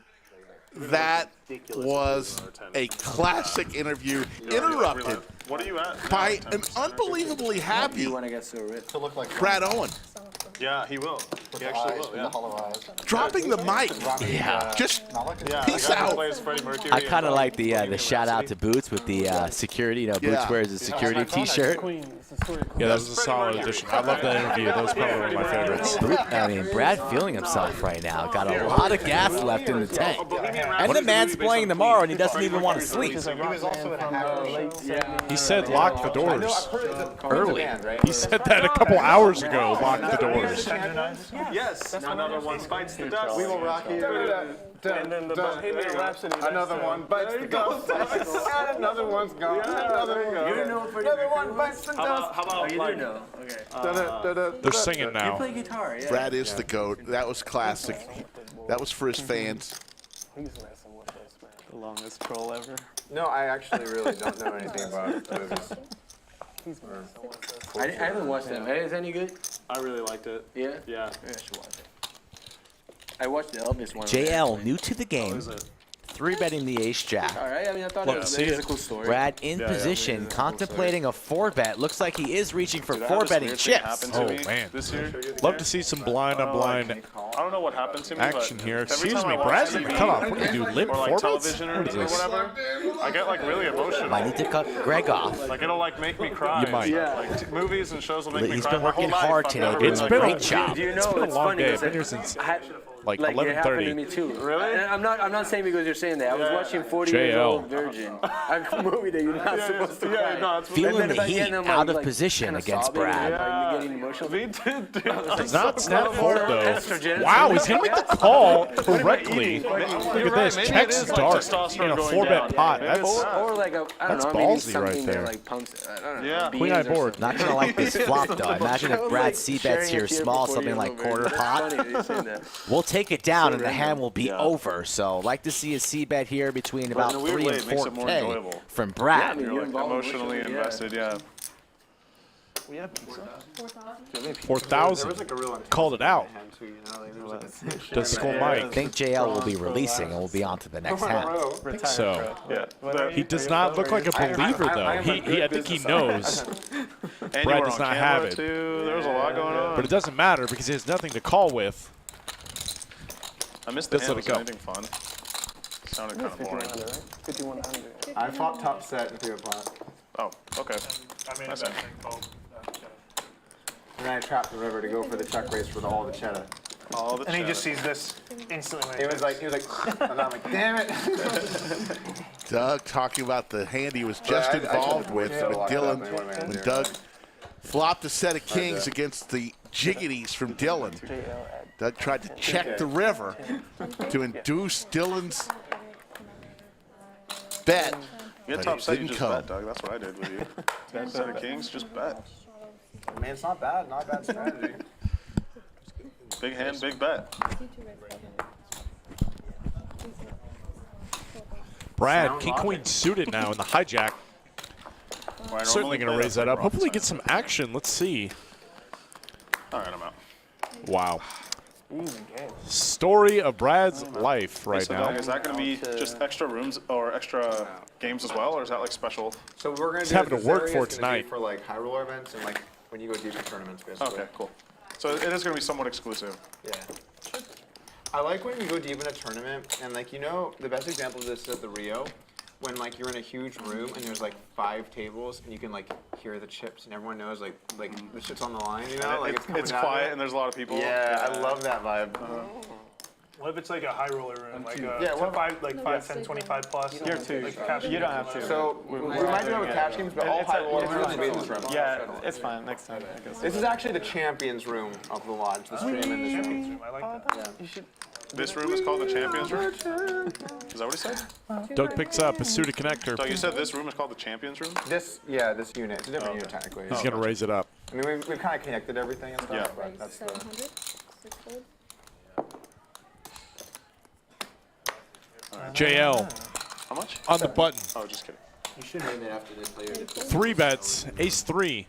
[SPEAKER 1] That was a classic interview, interrupted
[SPEAKER 10] What are you at?
[SPEAKER 1] by an unbelievably happy Brad Owen.
[SPEAKER 10] Yeah, he will. He actually will. Yeah.
[SPEAKER 1] Dropping the mic.
[SPEAKER 14] Yeah.
[SPEAKER 1] Just
[SPEAKER 10] Yeah,
[SPEAKER 1] peace
[SPEAKER 10] the guy who
[SPEAKER 1] out.
[SPEAKER 10] plays Freddie Mercury
[SPEAKER 14] I
[SPEAKER 10] and
[SPEAKER 14] kind of
[SPEAKER 10] does
[SPEAKER 14] like the shout out to Boots with the security. Boots
[SPEAKER 1] Yeah.
[SPEAKER 14] wears a security T-shirt.
[SPEAKER 2] Yeah, that was a solid addition. I love that interview. That was probably one of my favorites.
[SPEAKER 14] I mean, Brad feeling himself right now. Got a lot of gas left in the tank. And the man's playing tomorrow, and he doesn't even want to sleep.
[SPEAKER 9] He was also in a hacker show.
[SPEAKER 2] He said lock the doors.
[SPEAKER 14] Early.
[SPEAKER 2] He said that a couple hours ago. Lock the doors.
[SPEAKER 10] Yes. Another one bites the dust.
[SPEAKER 16] We will rock you.
[SPEAKER 10] And then the Bohemian Rhapsody.
[SPEAKER 16] Another one bites the dust. And another one's gone. Another one bites the dust.
[SPEAKER 10] How about like?
[SPEAKER 2] They're singing now.
[SPEAKER 11] You play guitar, yeah.
[SPEAKER 1] Brad is the GOAT. That was classic. That was for his fans.
[SPEAKER 10] He's messing with us, man. The longest troll ever.
[SPEAKER 11] No, I actually really don't know anything about movies.
[SPEAKER 10] He's messing with us.
[SPEAKER 11] I haven't watched them. Hey, is that any good?
[SPEAKER 10] I really liked it.
[SPEAKER 11] Yeah?
[SPEAKER 10] Yeah.
[SPEAKER 11] Maybe I should watch it. I watched the Elvis one.
[SPEAKER 14] JL, new to the game.
[SPEAKER 10] Is it?
[SPEAKER 14] 3-betting the ace jack.
[SPEAKER 11] All right, I mean, I thought
[SPEAKER 2] Love
[SPEAKER 11] it
[SPEAKER 2] to
[SPEAKER 11] was
[SPEAKER 2] see
[SPEAKER 11] a
[SPEAKER 2] it.
[SPEAKER 11] cool story.
[SPEAKER 14] Brad in
[SPEAKER 10] Yeah,
[SPEAKER 14] position,
[SPEAKER 10] yeah,
[SPEAKER 14] contemplating a 4-bet. Looks like he is reaching for
[SPEAKER 10] Dude, I had this
[SPEAKER 14] 4-betting
[SPEAKER 10] weird thing
[SPEAKER 14] chips.
[SPEAKER 10] happen to
[SPEAKER 2] Oh,
[SPEAKER 10] me
[SPEAKER 2] man.
[SPEAKER 10] This year.
[SPEAKER 2] Love to see some blind on blind
[SPEAKER 10] I don't know what happened to me.
[SPEAKER 2] action
[SPEAKER 10] but
[SPEAKER 2] here.
[SPEAKER 10] every
[SPEAKER 2] Excuse
[SPEAKER 10] time
[SPEAKER 2] me,
[SPEAKER 10] I watch
[SPEAKER 2] Brad's in the
[SPEAKER 10] TV
[SPEAKER 2] cutoff. What do you do, limp
[SPEAKER 10] or like
[SPEAKER 2] 4 bets?
[SPEAKER 10] television or
[SPEAKER 2] What is this?
[SPEAKER 10] whatever, I get like really emotional.
[SPEAKER 14] Might need to cut Greg off.
[SPEAKER 10] Like it'll like make me cry.
[SPEAKER 2] You might.
[SPEAKER 10] Yeah. Like movies and shows will make me
[SPEAKER 14] He's
[SPEAKER 10] cry.
[SPEAKER 14] been
[SPEAKER 10] My whole
[SPEAKER 14] working
[SPEAKER 10] life,
[SPEAKER 14] hard
[SPEAKER 10] I've
[SPEAKER 14] today,
[SPEAKER 10] never
[SPEAKER 14] doing
[SPEAKER 10] been
[SPEAKER 14] a
[SPEAKER 10] like
[SPEAKER 14] great
[SPEAKER 10] that.
[SPEAKER 14] job.
[SPEAKER 11] Do you know,
[SPEAKER 2] It's been a
[SPEAKER 11] it's
[SPEAKER 2] long
[SPEAKER 11] funny
[SPEAKER 2] day.
[SPEAKER 11] because
[SPEAKER 2] I've been here since
[SPEAKER 11] I had
[SPEAKER 2] like
[SPEAKER 11] it happened to
[SPEAKER 2] 11:30.
[SPEAKER 11] me too.
[SPEAKER 10] Really?
[SPEAKER 11] I'm not saying because you're saying that. I was watching 40 Years Old Virgin, a movie that you're not supposed to cry.
[SPEAKER 10] No, it's
[SPEAKER 14] Feeling the heat, out of position against Brad.
[SPEAKER 11] You're getting emotional.
[SPEAKER 10] Me too, dude.
[SPEAKER 2] Does not snap fault though.
[SPEAKER 11] Estrogen.
[SPEAKER 2] Wow, he's hitting the call correctly. Look at this.
[SPEAKER 10] Maybe
[SPEAKER 2] Checks
[SPEAKER 10] it is like
[SPEAKER 2] dark
[SPEAKER 10] testosterone
[SPEAKER 2] in a
[SPEAKER 10] going
[SPEAKER 2] 4-bet
[SPEAKER 10] down.
[SPEAKER 2] pot.
[SPEAKER 10] Yeah,
[SPEAKER 2] That's
[SPEAKER 11] Or like a, I don't
[SPEAKER 2] That's
[SPEAKER 11] know, maybe
[SPEAKER 2] ballsy
[SPEAKER 11] something
[SPEAKER 2] right there.
[SPEAKER 11] that like pumps, I don't know.
[SPEAKER 10] Yeah.
[SPEAKER 11] beans
[SPEAKER 2] Queen eye
[SPEAKER 11] or
[SPEAKER 2] board.
[SPEAKER 14] Not gonna like this flop though. Imagine if Brad C-bets here small, something like quarter pot. We'll take it down and the hand will be over. So like to see a C-bet here between about 3 and 4K from Brad.
[SPEAKER 10] You're like emotionally invested, yeah.
[SPEAKER 7] We have pizza.
[SPEAKER 2] 4,000. Called it out. Does Skull
[SPEAKER 14] I
[SPEAKER 2] Mike?
[SPEAKER 14] think JL will be releasing and we'll be on to the next hand.
[SPEAKER 2] I think so. He does not look like a believer though. I think he knows Brad does not have it.
[SPEAKER 10] There's a lot going on.
[SPEAKER 2] But it doesn't matter because he has nothing to call with.
[SPEAKER 10] I missed the
[SPEAKER 2] Let's
[SPEAKER 10] hand.
[SPEAKER 2] let
[SPEAKER 10] Was
[SPEAKER 2] it go.
[SPEAKER 10] anything fun? Sounded kind of boring.
[SPEAKER 11] 5100.
[SPEAKER 9] I fought top set in 3 o'clock.
[SPEAKER 10] Oh, okay.
[SPEAKER 7] I made a
[SPEAKER 10] That's
[SPEAKER 7] bad
[SPEAKER 10] it.
[SPEAKER 7] thing called.
[SPEAKER 9] And then I trapped the river to go for the check raise for all the cheddar.
[SPEAKER 10] All the
[SPEAKER 7] And he
[SPEAKER 10] chat.
[SPEAKER 7] just sees this instantly. When
[SPEAKER 9] He was like, and I'm like, damn it.
[SPEAKER 1] Doug talking about the hand he was just involved with Dylan when Doug flopped a set of kings against the jiggities from Dylan. Doug tried to check the river to induce Dylan's bet.
[SPEAKER 10] You
[SPEAKER 1] but
[SPEAKER 10] get top
[SPEAKER 1] it
[SPEAKER 10] set, you
[SPEAKER 1] didn't
[SPEAKER 10] just
[SPEAKER 1] come.
[SPEAKER 10] bet, Doug. That's what I did with you. Set of kings, just bet.
[SPEAKER 9] I mean, it's not bad. Not a bad strategy.
[SPEAKER 10] Big hand, big bet.
[SPEAKER 2] Brad, King Queen suited now in the hijack. Certainly going to raise that up. Hopefully get some action. Let's see.
[SPEAKER 10] All right, I'm out.
[SPEAKER 2] Wow. Story of Brad's life right
[SPEAKER 10] So
[SPEAKER 2] now.
[SPEAKER 10] Doug, is that going to be just extra rooms or extra games as well, or is that like special?
[SPEAKER 9] So we're gonna
[SPEAKER 2] He's
[SPEAKER 9] do
[SPEAKER 2] having
[SPEAKER 9] this
[SPEAKER 2] to work
[SPEAKER 9] area
[SPEAKER 2] for
[SPEAKER 9] is
[SPEAKER 2] it
[SPEAKER 9] gonna be
[SPEAKER 2] tonight.
[SPEAKER 9] for like high roller events and like when you go deep in tournaments, basically.
[SPEAKER 10] Okay, cool. So it is going to be somewhat exclusive.
[SPEAKER 9] Yeah. I like when we go deep in a tournament, and like, you know, the best example of this is at the Rio, when like you're in a huge room and there's like 5 tables and you can like hear the chips and everyone knows like the shit's on the line, you know?
[SPEAKER 10] And
[SPEAKER 9] Like
[SPEAKER 10] it's quiet and there's a lot of people.
[SPEAKER 9] Yeah, I love that vibe.
[SPEAKER 7] What if it's like a high roller room, like a
[SPEAKER 9] Yeah, what-
[SPEAKER 7] 5, 10, 25 plus?
[SPEAKER 8] You're too.
[SPEAKER 7] Like cash
[SPEAKER 8] You don't have to.
[SPEAKER 9] So we might do it with cash games, but all high roller rooms will be in this room.
[SPEAKER 8] Yeah, it's fine. Next time, I guess.
[SPEAKER 9] This is actually the champions room of the lodge, the stream in this room.
[SPEAKER 7] I like that.
[SPEAKER 9] Yeah.
[SPEAKER 10] This room is called the Champions Room? Is that what he said?
[SPEAKER 2] Doug picks up a suited connector.
[SPEAKER 10] Doug, you said this room is called the Champions Room?
[SPEAKER 9] This unit. It's a different unit technically.
[SPEAKER 2] He's going to raise it up.
[SPEAKER 9] I mean, we've kind of connected everything and stuff,
[SPEAKER 10] Yeah.
[SPEAKER 9] but that's the...
[SPEAKER 2] JL
[SPEAKER 10] How much?
[SPEAKER 2] on the button.
[SPEAKER 10] Oh, just kidding.
[SPEAKER 21] You should name it after this player.
[SPEAKER 2] 3 bets, ace 3.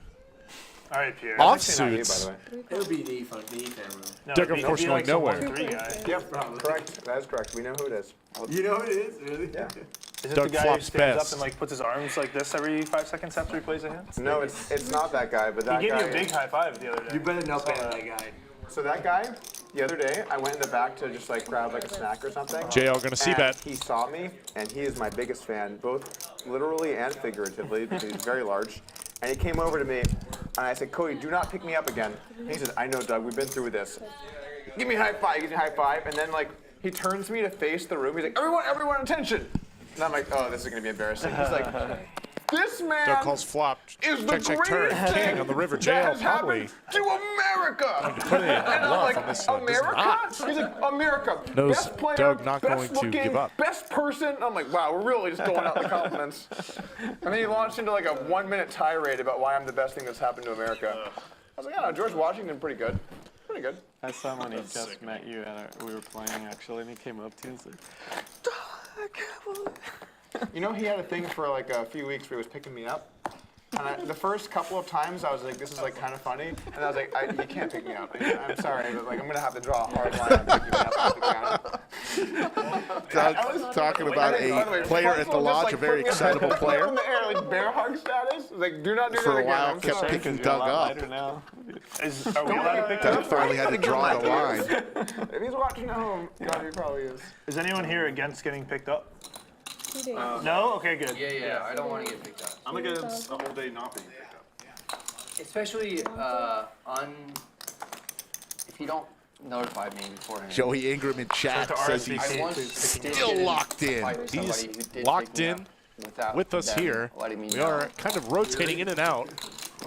[SPEAKER 7] All right, Pierre.
[SPEAKER 2] Offsuits.
[SPEAKER 21] It would be the fan room.
[SPEAKER 2] Doug, of course, going nowhere.
[SPEAKER 9] Yep, correct. That is correct. We know who it is.
[SPEAKER 21] You know who it is, really?
[SPEAKER 9] Yeah.
[SPEAKER 7] Is it
[SPEAKER 2] Doug
[SPEAKER 7] the guy who
[SPEAKER 2] flops
[SPEAKER 7] stands
[SPEAKER 2] best.
[SPEAKER 7] up and like puts his arms like this every 5 seconds after he plays a hand?
[SPEAKER 9] No, it's not that guy, but that
[SPEAKER 7] He
[SPEAKER 9] guy.
[SPEAKER 7] gave you a big high five the other day.
[SPEAKER 21] You better not bet on that guy.
[SPEAKER 9] So that guy, the other day, I went in the back to just like grab like a snack or something.
[SPEAKER 2] JL going to see
[SPEAKER 9] and
[SPEAKER 2] bet.
[SPEAKER 9] He saw me, and he is my biggest fan, both literally and figuratively. He's very large. And he came over to me, and I said, Cody, do not pick me up again. And he said, I know, Doug, we've been through this. Give me a high five, give me a high five. And then like, he turns me to face the room. He's like, everyone attention. And I'm like, oh, this is going to be embarrassing. He's like, this man
[SPEAKER 2] Doug calls flop.
[SPEAKER 9] is the
[SPEAKER 2] Check, turn.
[SPEAKER 9] greatest
[SPEAKER 2] King
[SPEAKER 9] thing
[SPEAKER 2] on the river.
[SPEAKER 9] that
[SPEAKER 2] JL
[SPEAKER 9] has
[SPEAKER 2] probably.
[SPEAKER 9] happened to America.
[SPEAKER 2] Put it in
[SPEAKER 9] And I'm
[SPEAKER 2] bluff
[SPEAKER 9] like,
[SPEAKER 2] on this one. Does
[SPEAKER 9] America?
[SPEAKER 2] not.
[SPEAKER 9] He's like, America.
[SPEAKER 2] Knows
[SPEAKER 9] Best player,
[SPEAKER 2] Doug not
[SPEAKER 9] best
[SPEAKER 2] going to
[SPEAKER 9] looking,
[SPEAKER 2] give up.
[SPEAKER 9] best person. I'm like, wow, we're really just going out the compliments. And then he launched into like a 1-minute tirade about why I'm the best thing that's happened to America. I was like, yeah, George Washington, pretty good. Pretty good.
[SPEAKER 8] I saw when he just met you and we were playing actually, and he came up to you and said,
[SPEAKER 9] You know, he had a thing for like a few weeks where he was picking me up. And the first couple of times I was like, this is like kind of funny. And I was like, you can't pick me up. I'm sorry, but like I'm going to have to draw a hard line on picking me up off the ground.
[SPEAKER 1] Doug talking about a player at the lodge, a very excitable player.
[SPEAKER 9] In the air, like bear hug status. Like, do not do
[SPEAKER 1] For
[SPEAKER 9] that
[SPEAKER 1] a
[SPEAKER 9] again.
[SPEAKER 1] while,
[SPEAKER 9] I'm
[SPEAKER 1] kept
[SPEAKER 9] sorry.
[SPEAKER 1] picking Doug up.
[SPEAKER 7] Are we allowed to pick
[SPEAKER 1] Doug
[SPEAKER 7] that up?
[SPEAKER 1] finally had to draw the line.
[SPEAKER 9] If he's watching at home, God, he probably is.
[SPEAKER 7] Is anyone here against getting picked up? No? Okay, good.
[SPEAKER 15] Yeah, I don't want to get picked up.
[SPEAKER 10] I'm against the whole day not being picked up.
[SPEAKER 15] Especially if you don't
[SPEAKER 5] notified me beforehand.
[SPEAKER 1] Joey Ingram in chat says he's still locked in.
[SPEAKER 2] He's locked in with us here. We are kind of rotating in and out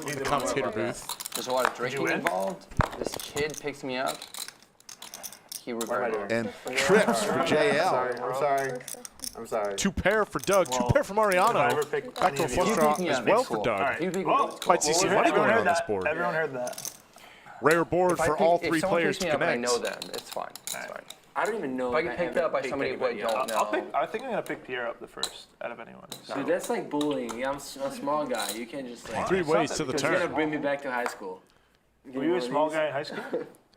[SPEAKER 2] in the commentator booth.
[SPEAKER 5] There's a lot of drinking involved. This kid picks me up. He regretted
[SPEAKER 1] And trips for JL.
[SPEAKER 19] I'm sorry.
[SPEAKER 2] Two pair for Doug, two pair for Mariano. Back to a flush draw as well for Doug. Might see some money going on this board.
[SPEAKER 7] Everyone heard that.
[SPEAKER 2] Rare board for all three players to connect.
[SPEAKER 5] I know them. It's fine. It's fine.
[SPEAKER 11] I don't even know.
[SPEAKER 5] If I get picked up by somebody who I don't know.
[SPEAKER 7] I think I'm gonna pick Pierre up the first out of anyone.
[SPEAKER 11] Dude, that's like bullying. I'm a small guy. You can't just like.
[SPEAKER 2] 3 ways to the turn.
[SPEAKER 11] You're gonna bring me back to high school.
[SPEAKER 7] Were you a small guy in high school?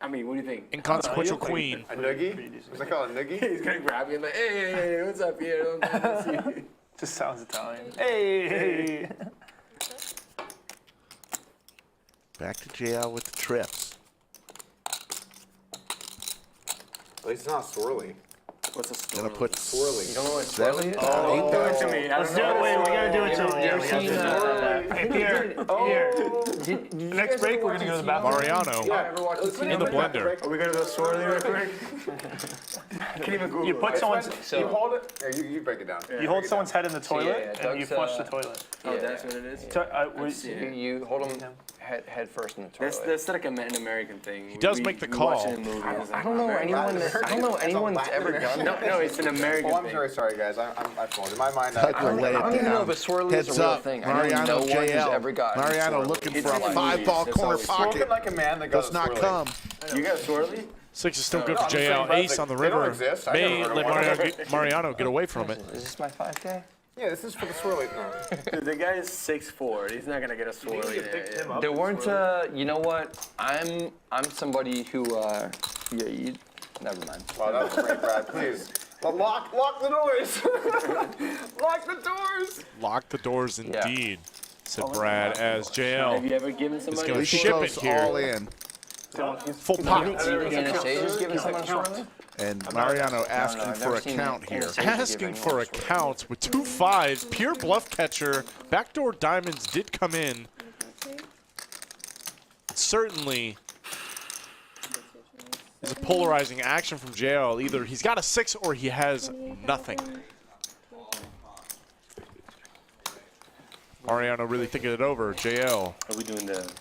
[SPEAKER 11] I mean, what do you think?
[SPEAKER 2] Inconsequential queen.
[SPEAKER 19] A noogie? Was that called a noogie?
[SPEAKER 11] He's gonna grab me and like, hey, what's up, Pierre?
[SPEAKER 7] Just sounds Italian. Hey.
[SPEAKER 1] Back to JL with the trips.
[SPEAKER 19] At least it's not swirly.
[SPEAKER 11] What's a
[SPEAKER 1] Gonna put
[SPEAKER 19] swirly.
[SPEAKER 5] You don't know what
[SPEAKER 1] 7,
[SPEAKER 5] swirly is?
[SPEAKER 1] Oh,
[SPEAKER 11] do it to me.
[SPEAKER 7] Let's do it. Wait, we gotta do it to him. Yeah, we gotta do it. Hey, Pierre. Next break, we're gonna go to the bathroom.
[SPEAKER 2] Mariano in the blender.
[SPEAKER 11] Are we gonna go swirly real quick?
[SPEAKER 7] Can even you put someone's
[SPEAKER 19] You hold it. Yeah, you break it down.
[SPEAKER 7] you hold someone's head in the toilet
[SPEAKER 5] yeah,
[SPEAKER 7] and you flush the toilet.
[SPEAKER 11] Oh, that's what it is.
[SPEAKER 5] You hold him head first in the toilet.
[SPEAKER 11] That's like an American thing.
[SPEAKER 2] He does make the call.
[SPEAKER 5] I don't know anyone that's ever done that.
[SPEAKER 11] No, it's an American
[SPEAKER 19] Oh, I'm
[SPEAKER 11] thing.
[SPEAKER 19] very sorry, guys. I'm in my mind.
[SPEAKER 1] Doug will lay
[SPEAKER 5] I
[SPEAKER 1] it
[SPEAKER 5] don't even know
[SPEAKER 1] down.
[SPEAKER 5] if a swirly
[SPEAKER 1] Heads
[SPEAKER 5] is a real
[SPEAKER 1] up,
[SPEAKER 5] thing. I know
[SPEAKER 1] Mariano
[SPEAKER 5] no one who's
[SPEAKER 1] JL.
[SPEAKER 5] ever gotten a
[SPEAKER 1] Mariano
[SPEAKER 5] swirly.
[SPEAKER 1] looking
[SPEAKER 11] It's
[SPEAKER 1] for a
[SPEAKER 11] like
[SPEAKER 1] 5-ball
[SPEAKER 11] movies.
[SPEAKER 1] corner
[SPEAKER 11] That's
[SPEAKER 1] pocket.
[SPEAKER 19] Spoken like a man that got
[SPEAKER 1] Does not come.
[SPEAKER 11] You got a swirly?
[SPEAKER 2] 6 is still good for
[SPEAKER 19] I'm just
[SPEAKER 2] JL.
[SPEAKER 19] saying,
[SPEAKER 2] Ace on the
[SPEAKER 19] they don't
[SPEAKER 2] river.
[SPEAKER 19] exist. I
[SPEAKER 2] May
[SPEAKER 19] never
[SPEAKER 2] let
[SPEAKER 19] heard of one.
[SPEAKER 2] Mariano get away from it.
[SPEAKER 5] Is this my 5K?
[SPEAKER 19] Yeah, this is for the swirly. No.
[SPEAKER 11] Dude, the guy is 6'4". He's not gonna get a swirly.
[SPEAKER 5] There weren't. You know what? I'm somebody who. Never mind.
[SPEAKER 19] Wow, that was great, Brad. Please. Lock the doors. Lock the doors.
[SPEAKER 2] Lock the doors indeed, said Brad, as
[SPEAKER 11] Have
[SPEAKER 2] JL
[SPEAKER 11] you ever given
[SPEAKER 2] is
[SPEAKER 11] somebody
[SPEAKER 2] going
[SPEAKER 1] He
[SPEAKER 2] to ship it
[SPEAKER 1] goes
[SPEAKER 2] here.
[SPEAKER 1] all in.
[SPEAKER 2] Full pot.
[SPEAKER 5] Anastasia's giving someone a swirly?
[SPEAKER 1] And Mariano asking
[SPEAKER 5] I've
[SPEAKER 1] for
[SPEAKER 5] never
[SPEAKER 1] a
[SPEAKER 5] seen
[SPEAKER 1] count here.
[SPEAKER 5] Anastasia
[SPEAKER 2] Asking
[SPEAKER 5] giving
[SPEAKER 2] for a
[SPEAKER 5] anyone swirly.
[SPEAKER 2] count with 2 5s. Pure bluff catcher. Backdoor diamonds did come in. Certainly is a polarizing action from JL. Either he's got a 6 or he has nothing. Mariano really thinking it over. JL
[SPEAKER 11] Are we doing the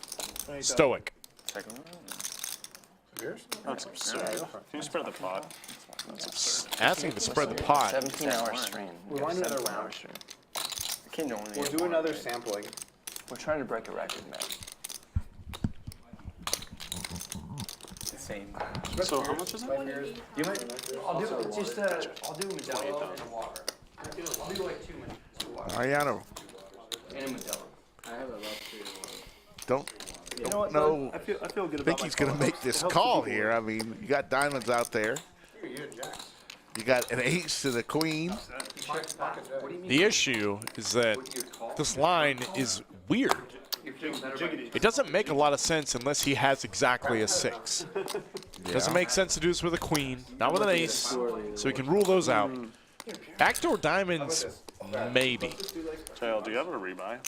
[SPEAKER 2] stoic.
[SPEAKER 11] second one?
[SPEAKER 10] That's absurd. Can you spread the pot? That's absurd.
[SPEAKER 2] Asking to spread the pot.
[SPEAKER 5] 17-hour stream.
[SPEAKER 19] We want another round. We'll do another sampling.
[SPEAKER 5] We're trying to break a record, man.
[SPEAKER 11] Same.
[SPEAKER 10] So how much is it?
[SPEAKER 11] You might. I'll do just. I'll do Modelo and water. I'll do like 2 minutes.
[SPEAKER 1] Mariano,
[SPEAKER 11] And a Modelo. I have a love
[SPEAKER 1] don't
[SPEAKER 7] what,
[SPEAKER 1] know.
[SPEAKER 7] I feel good
[SPEAKER 1] I
[SPEAKER 7] about
[SPEAKER 1] think
[SPEAKER 7] my
[SPEAKER 1] he's going to
[SPEAKER 7] call.
[SPEAKER 1] make this
[SPEAKER 7] It helps
[SPEAKER 1] call
[SPEAKER 7] people.
[SPEAKER 1] here. I mean, you got diamonds out there. You got an ace to the queen.
[SPEAKER 2] The issue is that this line is weird. It doesn't make a lot of sense unless he has exactly a 6. It doesn't make sense to do this with a queen, not with an ace, so we can rule those out. Backdoor diamonds, maybe.
[SPEAKER 10] JL, do you have a rebuy?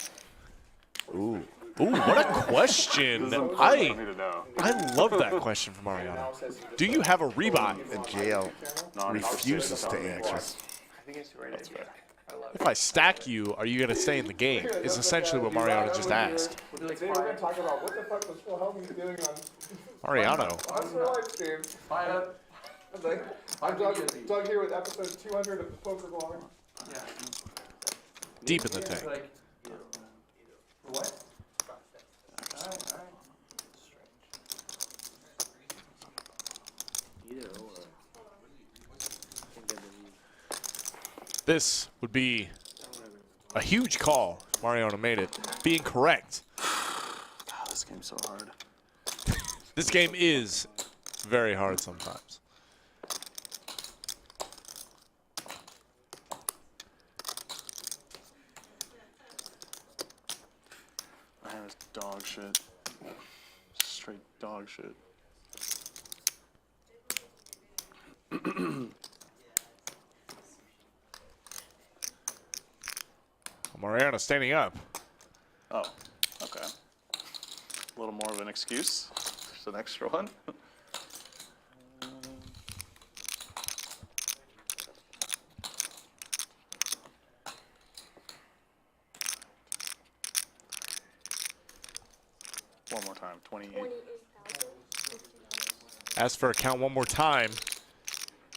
[SPEAKER 1] Ooh.
[SPEAKER 2] Ooh, what a question.
[SPEAKER 10] I need to know.
[SPEAKER 2] I love that question from Mariano. Do you have a rebuy?
[SPEAKER 1] And JL refuses to answer.
[SPEAKER 2] If I stack you, are you going to stay in the game? Is essentially what Mariano just asked.
[SPEAKER 19] We're going to talk about what the fuck was Phil Helmy doing on
[SPEAKER 2] Mariano.
[SPEAKER 19] Oscar Live stream. I'm Doug here with episode 200 of the Poker Blog.
[SPEAKER 2] Deep in the tank.
[SPEAKER 19] What?
[SPEAKER 2] This would be a huge call. Mariano made it. Being correct.
[SPEAKER 10] God, this game's so hard.
[SPEAKER 2] This game is very hard sometimes.
[SPEAKER 10] Man, it's dog shit. Straight dog shit.
[SPEAKER 2] Mariano standing up.
[SPEAKER 10] Oh, okay. A little more of an excuse. Just an extra one. time? 28.
[SPEAKER 2] Ask for a count one more time,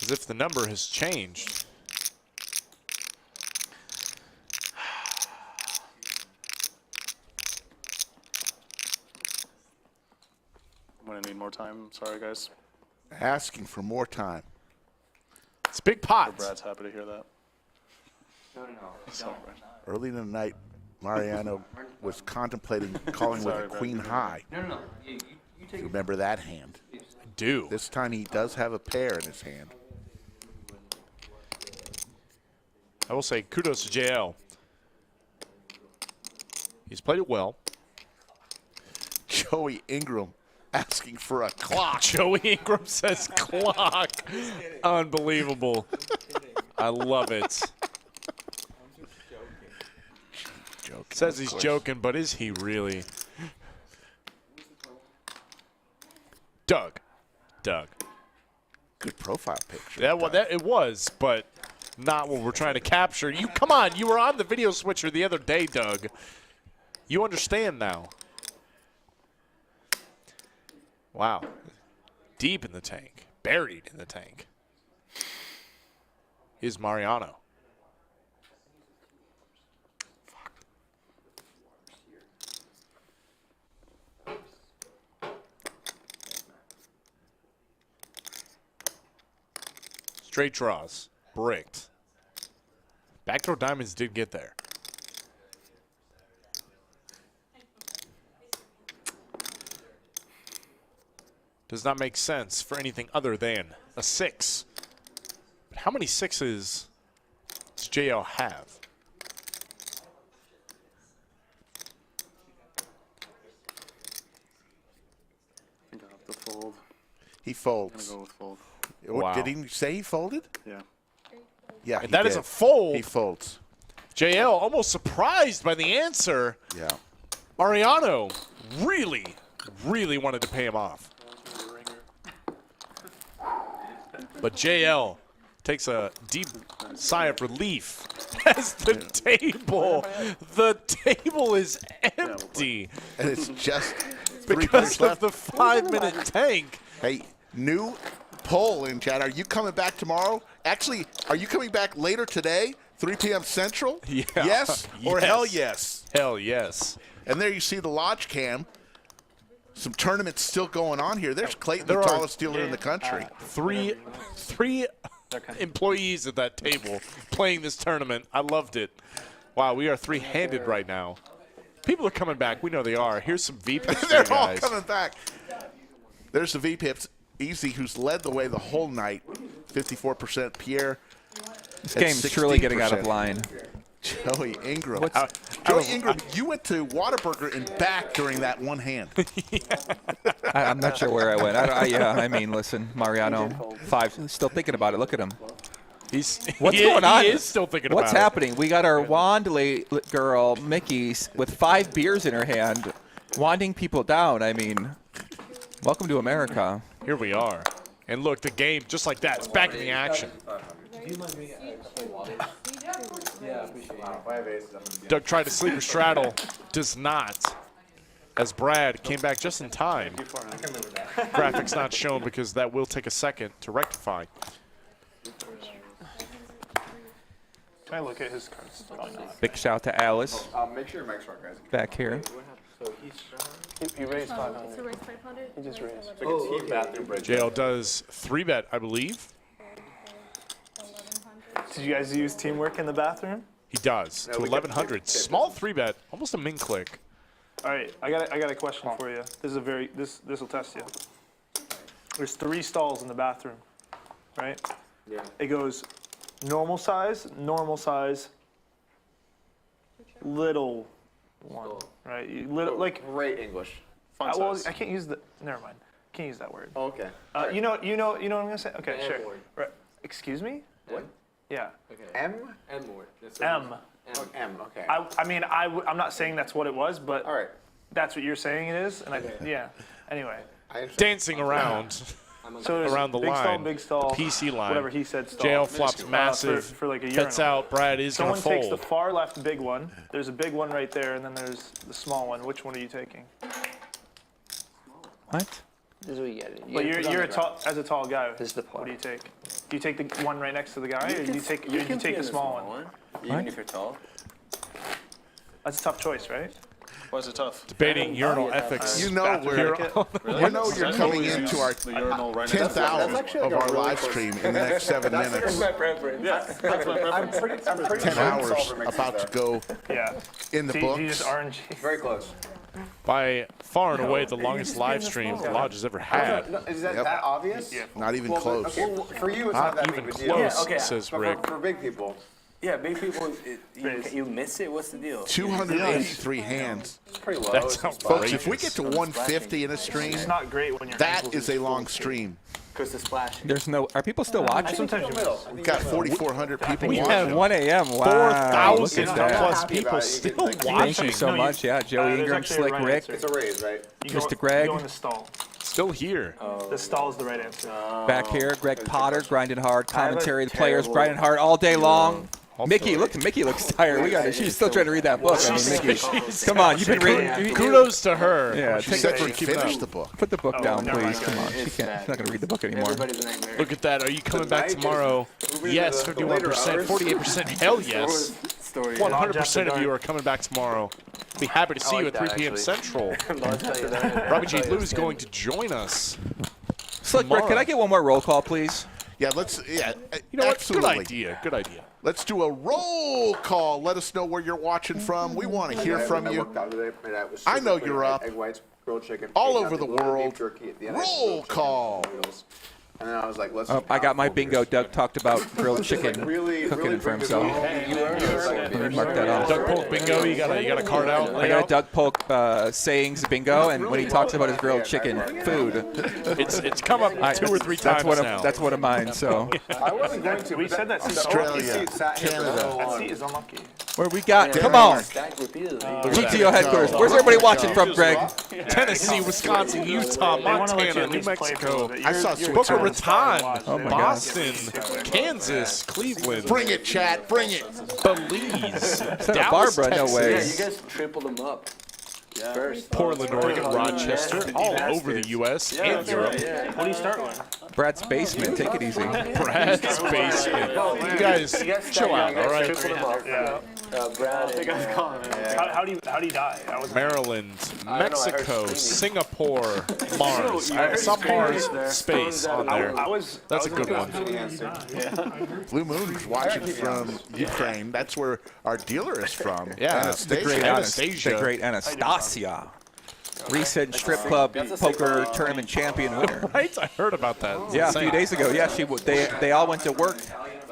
[SPEAKER 2] as if the number has changed.
[SPEAKER 10] I'm gonna need more time. Sorry, guys.
[SPEAKER 1] Asking for more time.
[SPEAKER 2] It's big pots.
[SPEAKER 10] Brad's happy to hear that. Sorry, Brad.
[SPEAKER 1] Early in the night, Mariano was contemplating calling with a queen high.
[SPEAKER 21] No. You take it.
[SPEAKER 1] Remember that hand?
[SPEAKER 2] I do.
[SPEAKER 1] This time he does have a pair in his hand.
[SPEAKER 2] I will say kudos to JL. He's played it well.
[SPEAKER 1] Joey Ingram asking for a clock.
[SPEAKER 2] Joey Ingram says clock. Unbelievable. I love it. Says he's joking, but is he really? Doug.
[SPEAKER 1] Good profile picture.
[SPEAKER 2] It was, but not what we're trying to capture. You come on, you were on the video switcher the other day, Doug. You understand now. Wow. Deep in the tank. Buried in the tank. Is Mariano. Straight draws. Bricked. Backdoor diamonds did get there. Does not make sense for anything other than a 6. But how many 6s does JL have?
[SPEAKER 10] I think I have to fold.
[SPEAKER 1] He folds.
[SPEAKER 10] I'm gonna go with fold.
[SPEAKER 1] What, did he say he folded?
[SPEAKER 10] Yeah.
[SPEAKER 1] Yeah,
[SPEAKER 2] And that is a fold.
[SPEAKER 1] He folds.
[SPEAKER 2] JL almost surprised by the answer.
[SPEAKER 1] Yeah.
[SPEAKER 2] Mariano really wanted to pay him off. But JL takes a deep sigh of relief as the table is empty.
[SPEAKER 1] And it's just
[SPEAKER 2] because of the 5-minute tank.
[SPEAKER 1] Hey, new poll in chat. Are you coming back tomorrow? Actually, are you coming back later today, 3 p.m. Central?
[SPEAKER 2] Yeah.
[SPEAKER 1] Yes or hell yes?
[SPEAKER 2] Hell yes.
[SPEAKER 1] And there you see the lodge cam. Some tournaments still going on here. There's Clayton,
[SPEAKER 2] There
[SPEAKER 1] the
[SPEAKER 2] are-
[SPEAKER 1] tallest dealer in the country.
[SPEAKER 2] Three employees at that table playing this tournament. I loved it. Wow, we are three-handed right now. People are coming back. We know they are. Here's some V-pips for you
[SPEAKER 1] They're all
[SPEAKER 2] guys.
[SPEAKER 1] coming back. There's the V-pips. Easy, who's led the way the whole night. 54%. Pierre.
[SPEAKER 3] This
[SPEAKER 1] at
[SPEAKER 3] game's truly getting out of
[SPEAKER 1] 16%.
[SPEAKER 3] line.
[SPEAKER 1] Joey Ingram.
[SPEAKER 3] What's-
[SPEAKER 1] Joey Ingram, you went to Whataburger and back during that one hand.
[SPEAKER 3] I'm not sure where I went. I mean, listen, Mariano, 5, still thinking about it. Look at him. What's going on?
[SPEAKER 2] He is still thinking
[SPEAKER 3] What's
[SPEAKER 2] about
[SPEAKER 3] happening? We got our wand girl, Mickey, with 5 beers in her hand, wanding people down. I mean, welcome to America.
[SPEAKER 2] Here we are. And look, the game, just like that, it's back in the action. Doug tried to sleeper straddle, does not. As Brad came back just in time. Graphics not shown because that will take a second to rectify.
[SPEAKER 7] Can I look at his cards? Probably not.
[SPEAKER 3] Big shout to Alice
[SPEAKER 19] Make sure your mic's right, guys.
[SPEAKER 3] back here.
[SPEAKER 7] He raised 500.
[SPEAKER 17] So raise 500?
[SPEAKER 7] He just raised.
[SPEAKER 19] It's like a team bathroom break.
[SPEAKER 2] JL does 3-bet, I believe.
[SPEAKER 7] Did you guys use teamwork in the bathroom?
[SPEAKER 2] He does to 1100. Small 3-bet, almost a min click.
[SPEAKER 7] All right, I got a question for you. This is this will test you. There's 3 stalls in the bathroom, right?
[SPEAKER 11] Yeah.
[SPEAKER 7] It goes normal size, little one, right? Little, like
[SPEAKER 19] Great English.
[SPEAKER 7] well, I can't use the. Never mind. Can't use that word.
[SPEAKER 19] Oh, okay.
[SPEAKER 7] You know what I'm gonna say? Okay,
[SPEAKER 11] M
[SPEAKER 7] sure.
[SPEAKER 11] word.
[SPEAKER 7] Right. Excuse me?
[SPEAKER 11] What?
[SPEAKER 7] Yeah.
[SPEAKER 11] Okay.
[SPEAKER 19] M?
[SPEAKER 11] M word. That's
[SPEAKER 7] M.
[SPEAKER 19] Oh, M, okay.
[SPEAKER 7] I mean, I'm not saying that's what it was, but
[SPEAKER 19] All right.
[SPEAKER 7] that's what you're saying it is, and yeah. Anyway,
[SPEAKER 19] I understand.
[SPEAKER 2] Dancing around
[SPEAKER 7] so there's
[SPEAKER 2] around the
[SPEAKER 7] big
[SPEAKER 2] line.
[SPEAKER 7] big stall,
[SPEAKER 2] The PC line.
[SPEAKER 7] whatever he said. Stall.
[SPEAKER 2] JL flops massive.
[SPEAKER 7] for like a
[SPEAKER 2] Gets
[SPEAKER 7] urinal.
[SPEAKER 2] out. Brad is going
[SPEAKER 7] Someone
[SPEAKER 2] to
[SPEAKER 7] takes the
[SPEAKER 2] fold.
[SPEAKER 7] far left big one. There's a big one right there, and then there's the small one. Which one are you taking?
[SPEAKER 3] What?
[SPEAKER 11] This is what you get.
[SPEAKER 7] But you're a tall, as a tall guy.
[SPEAKER 11] This is the play.
[SPEAKER 7] What do you take? Do you take the one right next to the guy, or do you take the small one?
[SPEAKER 11] Even if you're tall.
[SPEAKER 7] That's a tough choice, right?
[SPEAKER 10] Why is it tough?
[SPEAKER 2] Debating urinal ethics.
[SPEAKER 1] You know you're coming into our 10th hour of our live stream in the next 7 minutes.
[SPEAKER 10] I'm pretty
[SPEAKER 1] 10 hours about to go in the books.
[SPEAKER 11] Very close.
[SPEAKER 2] By far and away the longest live stream the Lodge has ever had.
[SPEAKER 9] Is that obvious?
[SPEAKER 1] Yeah. Not even close.
[SPEAKER 9] Okay, well, for you, it's not that
[SPEAKER 2] even
[SPEAKER 9] big of a deal.
[SPEAKER 2] close, says
[SPEAKER 9] but
[SPEAKER 2] Rick.
[SPEAKER 9] For big people.
[SPEAKER 11] Yeah, big people, you miss it. What's the deal?
[SPEAKER 1] 283 hands.
[SPEAKER 11] It's pretty low.
[SPEAKER 2] That's outrageous.
[SPEAKER 1] Folks, if we get to 150 in a stream,
[SPEAKER 7] It's not great when you're.
[SPEAKER 1] that is a long stream.
[SPEAKER 11] Because the splash.
[SPEAKER 3] There's no. Are people still watching?
[SPEAKER 7] Sometimes
[SPEAKER 1] We've got 4,400 people
[SPEAKER 3] We
[SPEAKER 1] watching.
[SPEAKER 3] have 1 a.m. Wow.
[SPEAKER 2] 4,000
[SPEAKER 3] Look at that.
[SPEAKER 2] plus people still watching.
[SPEAKER 3] Thank you so much. Yeah, Joey
[SPEAKER 7] there's
[SPEAKER 3] Ingram,
[SPEAKER 7] actually a
[SPEAKER 3] Slick
[SPEAKER 7] right
[SPEAKER 3] Rick,
[SPEAKER 7] answer.
[SPEAKER 9] It's a raise, right?
[SPEAKER 3] Mr. Greg.
[SPEAKER 7] You go in the stall.
[SPEAKER 2] Still here.
[SPEAKER 7] The stall is the right answer.
[SPEAKER 3] Back here, Greg Potter grinding hard. Commentary, the players grinding hard all day long. Mickey looks tired. We got it. She's still trying to read that book. I mean, Mickey, come on, you've been reading.
[SPEAKER 2] Kudos to her.
[SPEAKER 3] Yeah,
[SPEAKER 1] She said she finished the book.
[SPEAKER 3] Put the book down,
[SPEAKER 7] never
[SPEAKER 3] please.
[SPEAKER 7] mind.
[SPEAKER 3] Come on, she's not going to read the book anymore.
[SPEAKER 11] Everybody's a nightmare.
[SPEAKER 2] Look at that. Are you coming back tomorrow? Yes, 51%, 48%. Hell yes. 100% of you are coming back tomorrow. Be happy to see you at 3 p.m. Central. Robbie J. Lou is going to join us.
[SPEAKER 3] Slick Rick, can I get one more roll call, please?
[SPEAKER 1] Yeah, let's. Yeah,
[SPEAKER 2] You know what?
[SPEAKER 1] absolutely.
[SPEAKER 2] Good idea. Good idea.
[SPEAKER 1] Let's do a roll call. Let us know where you're watching from. We want to hear from you. I know you're up all over the world. Roll call.
[SPEAKER 9] And then I was like, let's.
[SPEAKER 3] I got my bingo. Doug talked about grilled chicken cooking it for himself. Let me mark that off.
[SPEAKER 2] Doug Polk bingo. You got a card out.
[SPEAKER 3] I got a Doug Polk sayings bingo, and when he talks about his grilled chicken food,
[SPEAKER 2] it's come up 2 or 3 times now.
[SPEAKER 3] That's one of mine. So
[SPEAKER 9] I wasn't going to.
[SPEAKER 7] We said that seat.
[SPEAKER 1] Australia, Canada.
[SPEAKER 7] That seat is unlucky.
[SPEAKER 3] where we got? Come on, GTO headquarters. Where's everybody watching from, Greg?
[SPEAKER 2] Tennessee, Wisconsin, Utah, Montana, New Mexico.
[SPEAKER 1] I saw
[SPEAKER 2] Boca
[SPEAKER 1] Switzerland.
[SPEAKER 2] Raton,
[SPEAKER 3] Oh my
[SPEAKER 2] Boston, Kansas, Cleveland,
[SPEAKER 1] Bring it, chat. Bring it.
[SPEAKER 2] Belize,
[SPEAKER 3] Santa
[SPEAKER 2] Dallas,
[SPEAKER 3] Barbara, no
[SPEAKER 2] Texas,
[SPEAKER 3] way.
[SPEAKER 11] Yeah, you guys tripled them up. First.
[SPEAKER 2] Portland, Oregon, Rochester, all over the U.S. and Europe.
[SPEAKER 7] What do you start with?
[SPEAKER 3] Brad's basement. Take it easy.
[SPEAKER 2] Brad's basement. You guys chill out, all right?
[SPEAKER 7] Yeah.
[SPEAKER 11] Brad.
[SPEAKER 7] How do you die? I was
[SPEAKER 2] Maryland, Mexico, Singapore, Mars. Some Mars space on there. That's a good one.
[SPEAKER 1] Blue Moon's watching from Ukraine. That's where our dealer is from.
[SPEAKER 2] Yeah,
[SPEAKER 3] The great
[SPEAKER 2] Anastasia.
[SPEAKER 3] The great Anastasia. Recent strip club poker tournament champion winner.
[SPEAKER 2] Right? I heard about that.
[SPEAKER 3] Yeah, a few days ago. Yeah, they all went to work.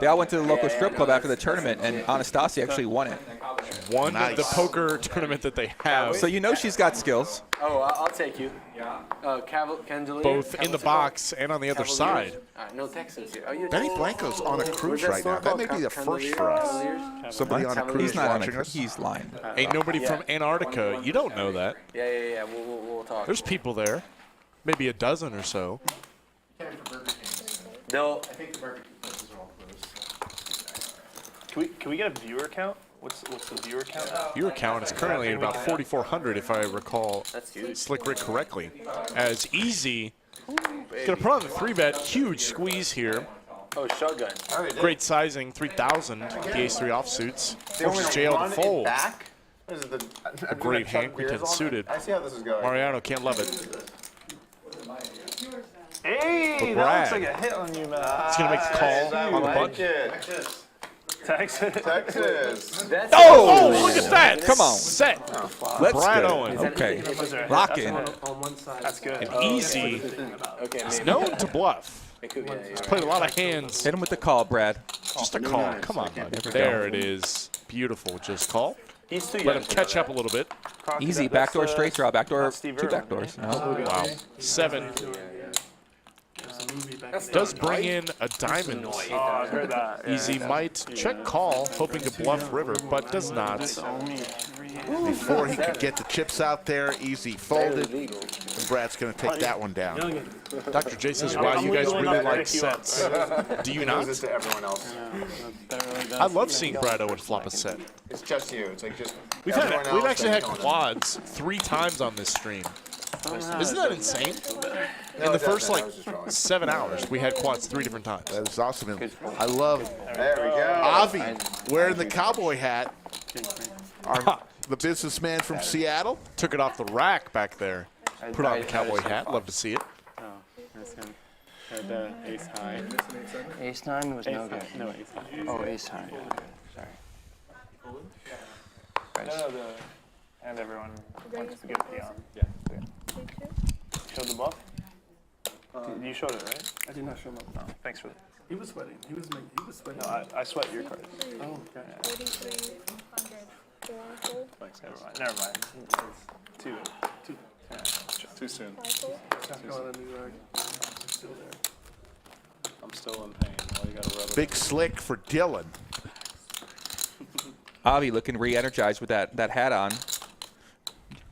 [SPEAKER 3] They all went to the local strip club after the tournament, and Anastasia actually won it.
[SPEAKER 2] Won the poker tournament that they have.
[SPEAKER 3] So you know she's got skills.
[SPEAKER 11] Oh, I'll take you. Candelier.
[SPEAKER 2] Both in the box and on the other side.
[SPEAKER 11] No Texans here. Oh, you
[SPEAKER 1] Benny Blanco's on a cruise right now. That may be the first for us. Somebody on a cruise
[SPEAKER 3] He's not on
[SPEAKER 1] watching
[SPEAKER 3] a
[SPEAKER 1] us.
[SPEAKER 3] He's lying.
[SPEAKER 2] Ain't nobody from Antarctica. You don't know that.
[SPEAKER 11] Yeah. We'll talk.
[SPEAKER 2] There's people there. Maybe a dozen or so.
[SPEAKER 11] No.
[SPEAKER 9] I think the barbecue places are all closed.
[SPEAKER 7] Can we get a viewer count? What's the viewer count?
[SPEAKER 2] Viewer count is currently at about 4,400, if I recall Slick Rick correctly. As Easy gonna put on the 3-bet, huge squeeze here.
[SPEAKER 11] Oh, shotgun.
[SPEAKER 2] Great sizing, 3,000. The ace-3 offsuits. Forces JL to fold. A great hand, Quintet suited.
[SPEAKER 9] I see how this is going.
[SPEAKER 2] Mariano can't love it.
[SPEAKER 7] Hey,
[SPEAKER 2] But
[SPEAKER 7] that
[SPEAKER 2] Brad,
[SPEAKER 7] looks like a hit on you, man.
[SPEAKER 2] he's gonna make the call on the button.
[SPEAKER 7] Texas.
[SPEAKER 2] Oh, look at that!
[SPEAKER 3] Come on.
[SPEAKER 2] Set.
[SPEAKER 3] Let's
[SPEAKER 2] Brad
[SPEAKER 3] go.
[SPEAKER 2] Owen.
[SPEAKER 3] Okay. Lock in.
[SPEAKER 7] That's good.
[SPEAKER 2] And Easy is known to bluff. He's played a lot of hands.
[SPEAKER 3] Hit him with the call, Brad.
[SPEAKER 2] Just a call. Come on, bud. There it is. Beautiful. Just call. Let him catch up a little bit.
[SPEAKER 3] Easy. Backdoor straight draw. Backdoor. 2 backdoors. No.
[SPEAKER 2] Wow. 7. Does bring in a diamond.
[SPEAKER 7] Oh, I heard that.
[SPEAKER 2] Easy might check call, hoping to bluff river, but does not.
[SPEAKER 1] Before he could get the chips out there, Easy folded. And Brad's going to take that one down.
[SPEAKER 2] Dr. J says, wow, you guys really like sets. Do you not?
[SPEAKER 9] To everyone else.
[SPEAKER 2] I love seeing Brad Owen flop a set.
[SPEAKER 9] It's just you. It's like just.
[SPEAKER 2] We've actually had quads 3 times on this stream. Isn't that insane? In the first, like, 7 hours, we had quads 3 different times.
[SPEAKER 1] That is awesome. I love
[SPEAKER 11] There we go.
[SPEAKER 1] Avi wearing the cowboy hat. The businessman from Seattle.
[SPEAKER 2] Took it off the rack back there. Put on the cowboy hat. Love to see it.
[SPEAKER 10] Oh, that's him. Had the ace high.
[SPEAKER 5] Ace 9 was no good.
[SPEAKER 10] No, ace high.
[SPEAKER 5] Oh, ace high. Sorry.
[SPEAKER 7] And everyone wants to get the on.
[SPEAKER 10] Yeah.
[SPEAKER 7] Showed the bluff? You showed it, right?
[SPEAKER 10] I did not show him up.
[SPEAKER 7] No, thanks for that.
[SPEAKER 10] He was sweating. He was sweating.
[SPEAKER 7] No, I sweat your cards.
[SPEAKER 10] Oh, okay.
[SPEAKER 7] Thanks, never mind. It's too soon.
[SPEAKER 10] I'm still in pain. Well, you gotta rub it.
[SPEAKER 1] Big slick for Dylan.
[SPEAKER 3] Avi looking re-energized with that hat on.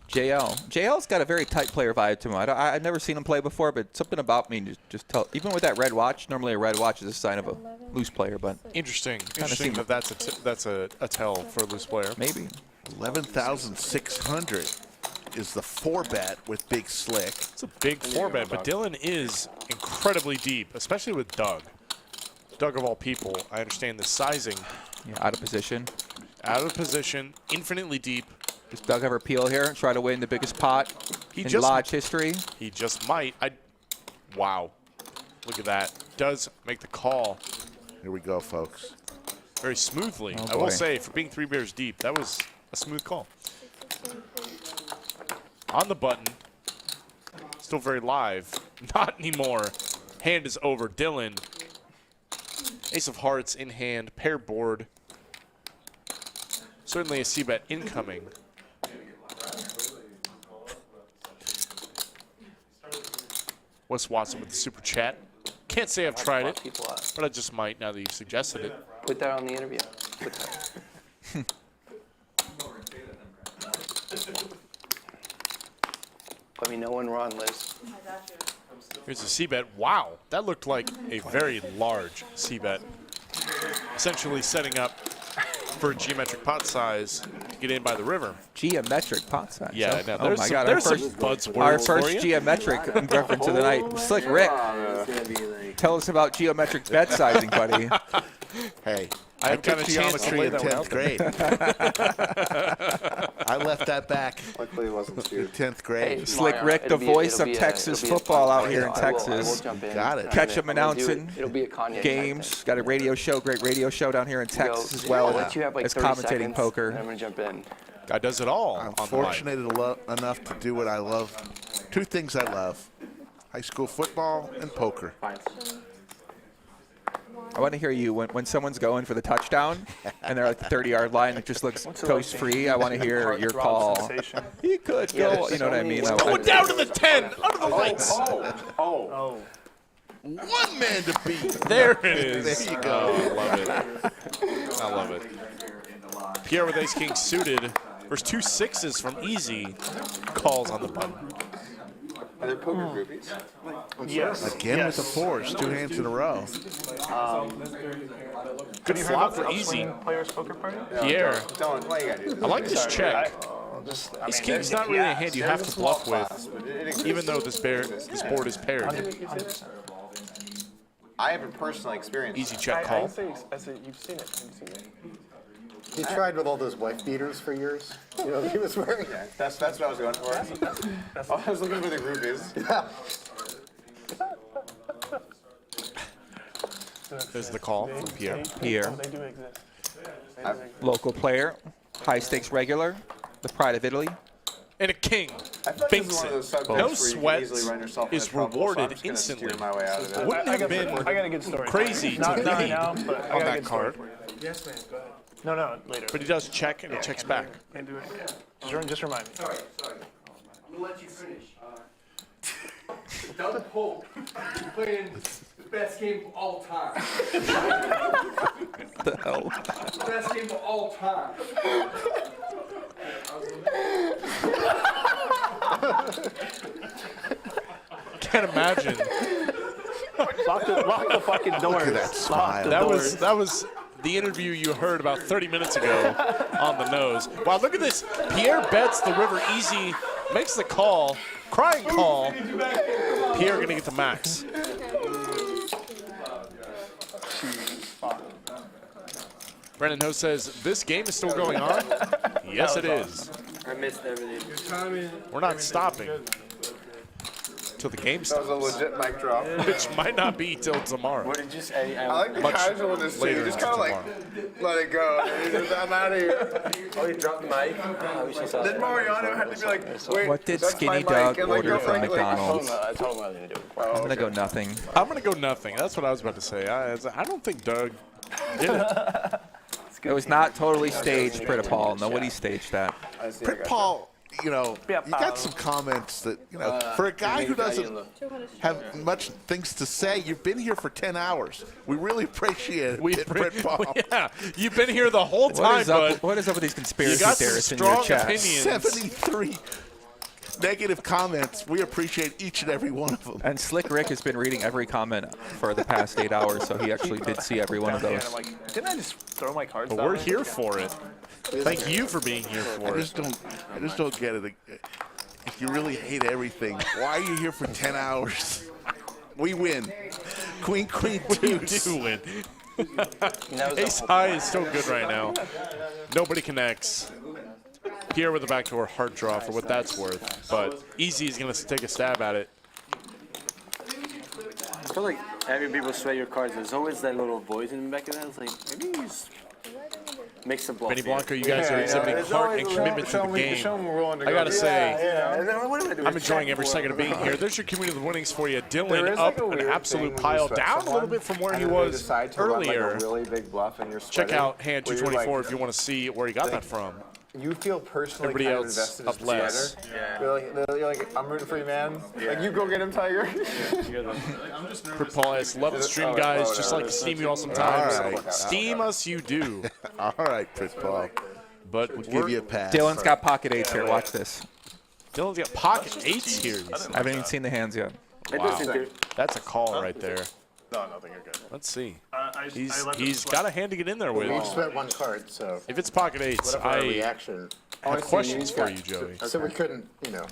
[SPEAKER 3] JL's got a very tight player vibe to him. I've never seen him play before, but something about me just tell. Even with that red watch, normally a red watch is a sign of a loose player, but
[SPEAKER 2] Interesting that's a tell for a loose player.
[SPEAKER 3] Maybe
[SPEAKER 1] 11,600 is the 4-bet with Big Slick.
[SPEAKER 2] It's a big 4-bet, but Dylan is incredibly deep, especially with Doug. Doug of all people, I understand the sizing.
[SPEAKER 3] Yeah, out of position.
[SPEAKER 2] Out of position, infinitely deep.
[SPEAKER 3] Does Doug ever peel here and try to win the biggest pot in Lodge history?
[SPEAKER 2] He just might. Wow. Look at that. Does make the call.
[SPEAKER 1] Here we go, folks.
[SPEAKER 2] Very smoothly.
[SPEAKER 3] Oh,
[SPEAKER 2] I will
[SPEAKER 3] boy.
[SPEAKER 2] say, for being 3 bears deep, that was a smooth call. On the button. Still very live. Not anymore. Hand is over. Dylan. Ace of hearts in hand. Pair board. Certainly a C-bet incoming. Wes Watson with the super chat. Can't say I've tried it, but I just might now that you've suggested it.
[SPEAKER 5] Put that on the interview. Put that. Let me know when we're on, Liz.
[SPEAKER 2] Here's a C-bet. Wow, that looked like a very large C-bet. Essentially setting up for a geometric pot size to get in by the river.
[SPEAKER 3] Geometric pot size.
[SPEAKER 2] Yeah,
[SPEAKER 3] Oh,
[SPEAKER 2] no, there's
[SPEAKER 3] my
[SPEAKER 2] some,
[SPEAKER 3] God.
[SPEAKER 2] there's
[SPEAKER 3] Our
[SPEAKER 2] some
[SPEAKER 3] first,
[SPEAKER 2] buzzwords
[SPEAKER 3] our
[SPEAKER 2] for
[SPEAKER 3] first
[SPEAKER 2] you.
[SPEAKER 3] geometric reference of the night. Slick Rick, tell us about geometric bet sizing, buddy.
[SPEAKER 1] Hey,
[SPEAKER 2] I have
[SPEAKER 1] took
[SPEAKER 2] got a chance to
[SPEAKER 1] geometry
[SPEAKER 2] lay
[SPEAKER 1] in
[SPEAKER 2] that one
[SPEAKER 1] 10th
[SPEAKER 2] out
[SPEAKER 1] grade. I left that back
[SPEAKER 11] Luckily, it wasn't
[SPEAKER 1] in
[SPEAKER 11] skewed.
[SPEAKER 1] 10th grade.
[SPEAKER 5] Hey,
[SPEAKER 3] Slick
[SPEAKER 5] Mario,
[SPEAKER 3] Rick, the voice of
[SPEAKER 5] it'll be
[SPEAKER 3] Texas
[SPEAKER 5] it'll be
[SPEAKER 3] football out here in
[SPEAKER 5] I will
[SPEAKER 3] Texas.
[SPEAKER 5] jump in.
[SPEAKER 1] Got it.
[SPEAKER 3] Catch him
[SPEAKER 5] I'm gonna do it.
[SPEAKER 3] announcing
[SPEAKER 5] It'll be a Kanye type
[SPEAKER 3] games.
[SPEAKER 5] thing.
[SPEAKER 3] Got a radio show, great radio show down here in Texas as
[SPEAKER 5] I'll
[SPEAKER 3] well
[SPEAKER 5] let you have like
[SPEAKER 3] as
[SPEAKER 5] 30
[SPEAKER 3] commentating
[SPEAKER 5] seconds,
[SPEAKER 3] poker.
[SPEAKER 5] and I'm gonna jump in.
[SPEAKER 2] Guy does it all.
[SPEAKER 1] I'm
[SPEAKER 2] on the mic.
[SPEAKER 1] fortunate enough to do what I love. 2 things I love: high school football and poker.
[SPEAKER 3] I want to hear you when someone's going for the touchdown and they're at the 30-yard line. It just looks coast free. I want to hear your call. He could go. You know what I mean?
[SPEAKER 2] Going down to the 10, under the lights.
[SPEAKER 1] Oh. One man to beat.
[SPEAKER 2] There it is.
[SPEAKER 1] There you go.
[SPEAKER 2] Oh, I love it. I love it. Pierre with ace king suited. There's 2 6s from easy. Calls on the button.
[SPEAKER 11] Are there poker groupies?
[SPEAKER 7] Yes.
[SPEAKER 1] Again with the 4s, 2 hands in a row.
[SPEAKER 2] Good
[SPEAKER 7] Have you heard
[SPEAKER 2] flop
[SPEAKER 7] about
[SPEAKER 2] for
[SPEAKER 7] the
[SPEAKER 2] easy.
[SPEAKER 7] Upswing Players Poker Party?
[SPEAKER 2] Pierre.
[SPEAKER 11] Don't. Why you gotta do this?
[SPEAKER 2] I like this check.
[SPEAKER 7] I
[SPEAKER 2] Ace
[SPEAKER 7] mean,
[SPEAKER 2] king's not really a hand you have to bluff with, even though this board is paired.
[SPEAKER 7] 100%.
[SPEAKER 11] I haven't personally experienced
[SPEAKER 2] Easy
[SPEAKER 11] that.
[SPEAKER 2] check call.
[SPEAKER 7] I say you've seen it. Have you seen it?
[SPEAKER 9] He tried with all those wife beaters for years. You know, he was wearing.
[SPEAKER 11] Yeah, that's what I was going for. I was looking for the groupies.
[SPEAKER 9] Yeah.
[SPEAKER 2] There's the call from Pierre.
[SPEAKER 3] Pierre.
[SPEAKER 7] They do exist.
[SPEAKER 3] Local player, high stakes regular, the pride of Italy.
[SPEAKER 2] And a king.
[SPEAKER 11] I feel like this is one of those subjects
[SPEAKER 2] No
[SPEAKER 11] where you
[SPEAKER 2] sweat
[SPEAKER 11] can easily run yourself into
[SPEAKER 2] is
[SPEAKER 11] trouble, so I'm
[SPEAKER 2] rewarded
[SPEAKER 11] just gonna steer
[SPEAKER 2] instantly.
[SPEAKER 11] my way out of it.
[SPEAKER 2] Wouldn't have been
[SPEAKER 7] I got a good story.
[SPEAKER 2] crazy
[SPEAKER 7] Not
[SPEAKER 2] to
[SPEAKER 7] right
[SPEAKER 2] lead
[SPEAKER 7] now, but I
[SPEAKER 2] on
[SPEAKER 7] got a
[SPEAKER 2] that
[SPEAKER 7] good story
[SPEAKER 2] card.
[SPEAKER 7] for you.
[SPEAKER 20] Yes, man. Go ahead.
[SPEAKER 7] No, later.
[SPEAKER 2] But he does check and he checks back.
[SPEAKER 7] Can't do it. Just remind me.
[SPEAKER 20] Sorry. I'm gonna let you finish. Doug Polk playing the best game of all time.
[SPEAKER 3] The hell?
[SPEAKER 20] The best game of all time.
[SPEAKER 2] Can't imagine.
[SPEAKER 7] Lock the fucking doors.
[SPEAKER 1] Look at that smile.
[SPEAKER 2] That was the interview you heard about 30 minutes ago on the nose. Wow, look at this. Pierre bets the river easy, makes the call. Crying call. Pierre gonna get the max. Brennan Ho says, this game is still going on? Yes, it is.
[SPEAKER 11] I missed everything.
[SPEAKER 2] We're not stopping till the game
[SPEAKER 19] That was a
[SPEAKER 2] starts.
[SPEAKER 19] legit mic drop.
[SPEAKER 2] Which might not be till tomorrow.
[SPEAKER 11] What did you say?
[SPEAKER 19] I like the
[SPEAKER 2] Much
[SPEAKER 19] casualness too.
[SPEAKER 2] later
[SPEAKER 19] You just
[SPEAKER 2] into
[SPEAKER 19] kind of
[SPEAKER 2] tomorrow.
[SPEAKER 19] like let it go. I'm out of here.
[SPEAKER 11] Oh, you dropped the mic? Oh, we should saw
[SPEAKER 19] Then
[SPEAKER 11] that.
[SPEAKER 19] Mariano had to be like, wait,
[SPEAKER 3] What did
[SPEAKER 19] that's my
[SPEAKER 3] Skinny
[SPEAKER 19] mic,
[SPEAKER 3] Doug
[SPEAKER 19] and, like,
[SPEAKER 3] order
[SPEAKER 19] go
[SPEAKER 3] from
[SPEAKER 19] like-
[SPEAKER 3] McDonald's?
[SPEAKER 11] I told him I was going to do it.
[SPEAKER 3] I'm gonna go nothing.
[SPEAKER 2] I'm gonna go nothing. That's what I was about to say. I don't think Doug did it.
[SPEAKER 3] It was not totally staged, Pretty Paul. Nobody staged that.
[SPEAKER 1] Prit Paul, you know, you got some comments that, you know, for a guy who doesn't have much things to say, you've been here for 10 hours. We really appreciate it, Prit Paul.
[SPEAKER 2] Yeah, you've been here the whole time,
[SPEAKER 3] What is up with these conspiracy
[SPEAKER 2] you got some
[SPEAKER 3] theorists in your
[SPEAKER 2] strong
[SPEAKER 3] chat?
[SPEAKER 2] opinions.
[SPEAKER 1] 73 negative comments. We appreciate each and every one of them.
[SPEAKER 3] And Slick Rick has been reading every comment for the past 8 hours, so he actually did see every one of those.
[SPEAKER 7] I'm like, didn't I just throw my cards
[SPEAKER 2] But
[SPEAKER 7] down
[SPEAKER 2] we're
[SPEAKER 7] there?
[SPEAKER 2] here for it. Thank you for being here
[SPEAKER 1] I
[SPEAKER 2] for
[SPEAKER 1] just
[SPEAKER 2] it.
[SPEAKER 1] don't get it. If you really hate everything, why are you here for 10 hours? We win. Queen,
[SPEAKER 2] We
[SPEAKER 1] deuce.
[SPEAKER 2] do win. Ace high is still good right now. Nobody connects. Pierre with the backdoor hard draw for what that's worth, but Easy is going to take a stab at it.
[SPEAKER 11] I feel like having people sweat your cards, there's always that little voice in the back of that. It's like, maybe you just mix the bluff.
[SPEAKER 2] Benny Blanco, you guys are exhibiting heart and commitment to the game. I got to say,
[SPEAKER 11] And then what am I doing?
[SPEAKER 2] I'm enjoying every second of being here. There's your cumulative winnings for you. Dylan up an absolute pile, down a little bit from where he was earlier.
[SPEAKER 19] Really big bluff and you're
[SPEAKER 2] Check
[SPEAKER 19] sweating,
[SPEAKER 2] out hand
[SPEAKER 19] where you're
[SPEAKER 2] 224
[SPEAKER 19] like-
[SPEAKER 2] if you want to see where he got that from.
[SPEAKER 19] You feel personally
[SPEAKER 2] Everybody
[SPEAKER 19] kind of
[SPEAKER 2] else
[SPEAKER 19] invested
[SPEAKER 2] up
[SPEAKER 19] as
[SPEAKER 2] less.
[SPEAKER 19] You're like, I'm rooting for you, man. Like, you go get him, Tiger.
[SPEAKER 2] Prit Paul has love the stream, guys. Just like to steam you all sometimes.
[SPEAKER 1] All right.
[SPEAKER 2] Steam us, you do.
[SPEAKER 1] All right, Prit Paul.
[SPEAKER 2] But
[SPEAKER 1] We'll give you a pass.
[SPEAKER 3] Dylan's got pocket eights here. Watch this.
[SPEAKER 2] Dylan's got pocket eights here.
[SPEAKER 3] I haven't even seen the hands yet.
[SPEAKER 2] Wow. That's a call right there.
[SPEAKER 19] No, nothing, you're good.
[SPEAKER 2] Let's see.
[SPEAKER 7] I
[SPEAKER 2] He's got a hand to get in there with.
[SPEAKER 9] We each bet one card, so
[SPEAKER 2] If it's pocket eights,
[SPEAKER 9] whatever our
[SPEAKER 2] I
[SPEAKER 9] reaction.
[SPEAKER 2] have questions for you, Joey.
[SPEAKER 9] So we couldn't, you know.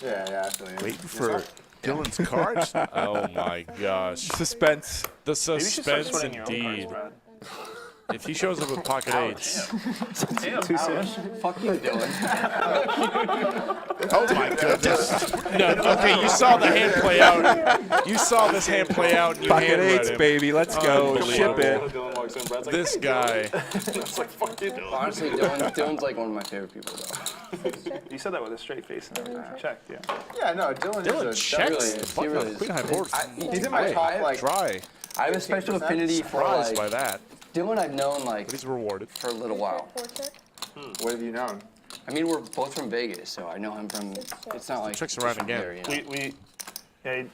[SPEAKER 9] Yeah, I feel you.
[SPEAKER 1] Waiting for Dylan's cards.
[SPEAKER 2] Oh my gosh.
[SPEAKER 3] Suspense.
[SPEAKER 2] The
[SPEAKER 7] Maybe you should start
[SPEAKER 2] suspense
[SPEAKER 7] sweating your own
[SPEAKER 2] indeed.
[SPEAKER 7] cards,
[SPEAKER 2] If he shows up with pocket eights.
[SPEAKER 7] Too soon.
[SPEAKER 5] Fuck you, Dylan.
[SPEAKER 1] Oh my goodness.
[SPEAKER 2] No, okay, you saw the hand play out. You saw this hand play out. And you
[SPEAKER 3] Pocket
[SPEAKER 2] hand read
[SPEAKER 3] eights,
[SPEAKER 2] him.
[SPEAKER 3] baby. Let's go. Ship it.
[SPEAKER 2] This guy.
[SPEAKER 5] Honestly, Dylan's like one of my favorite people, though.
[SPEAKER 7] You said that with a straight face and everything. Checked, yeah.
[SPEAKER 19] Yeah, no, Dylan
[SPEAKER 2] Dylan
[SPEAKER 19] is a
[SPEAKER 2] checks.
[SPEAKER 5] He really is.
[SPEAKER 2] Queen high board.
[SPEAKER 19] he's in my top, like,
[SPEAKER 2] Dry.
[SPEAKER 5] I have a special affinity for
[SPEAKER 2] Surprised
[SPEAKER 5] like
[SPEAKER 2] by that.
[SPEAKER 5] Dylan. I've known like
[SPEAKER 2] But he's rewarded.
[SPEAKER 5] for a little while.
[SPEAKER 19] what have you known?
[SPEAKER 5] I mean, we're both from Vegas, so I know him from. It's not like
[SPEAKER 2] Tricks around
[SPEAKER 5] just from
[SPEAKER 2] again.
[SPEAKER 5] here, you know?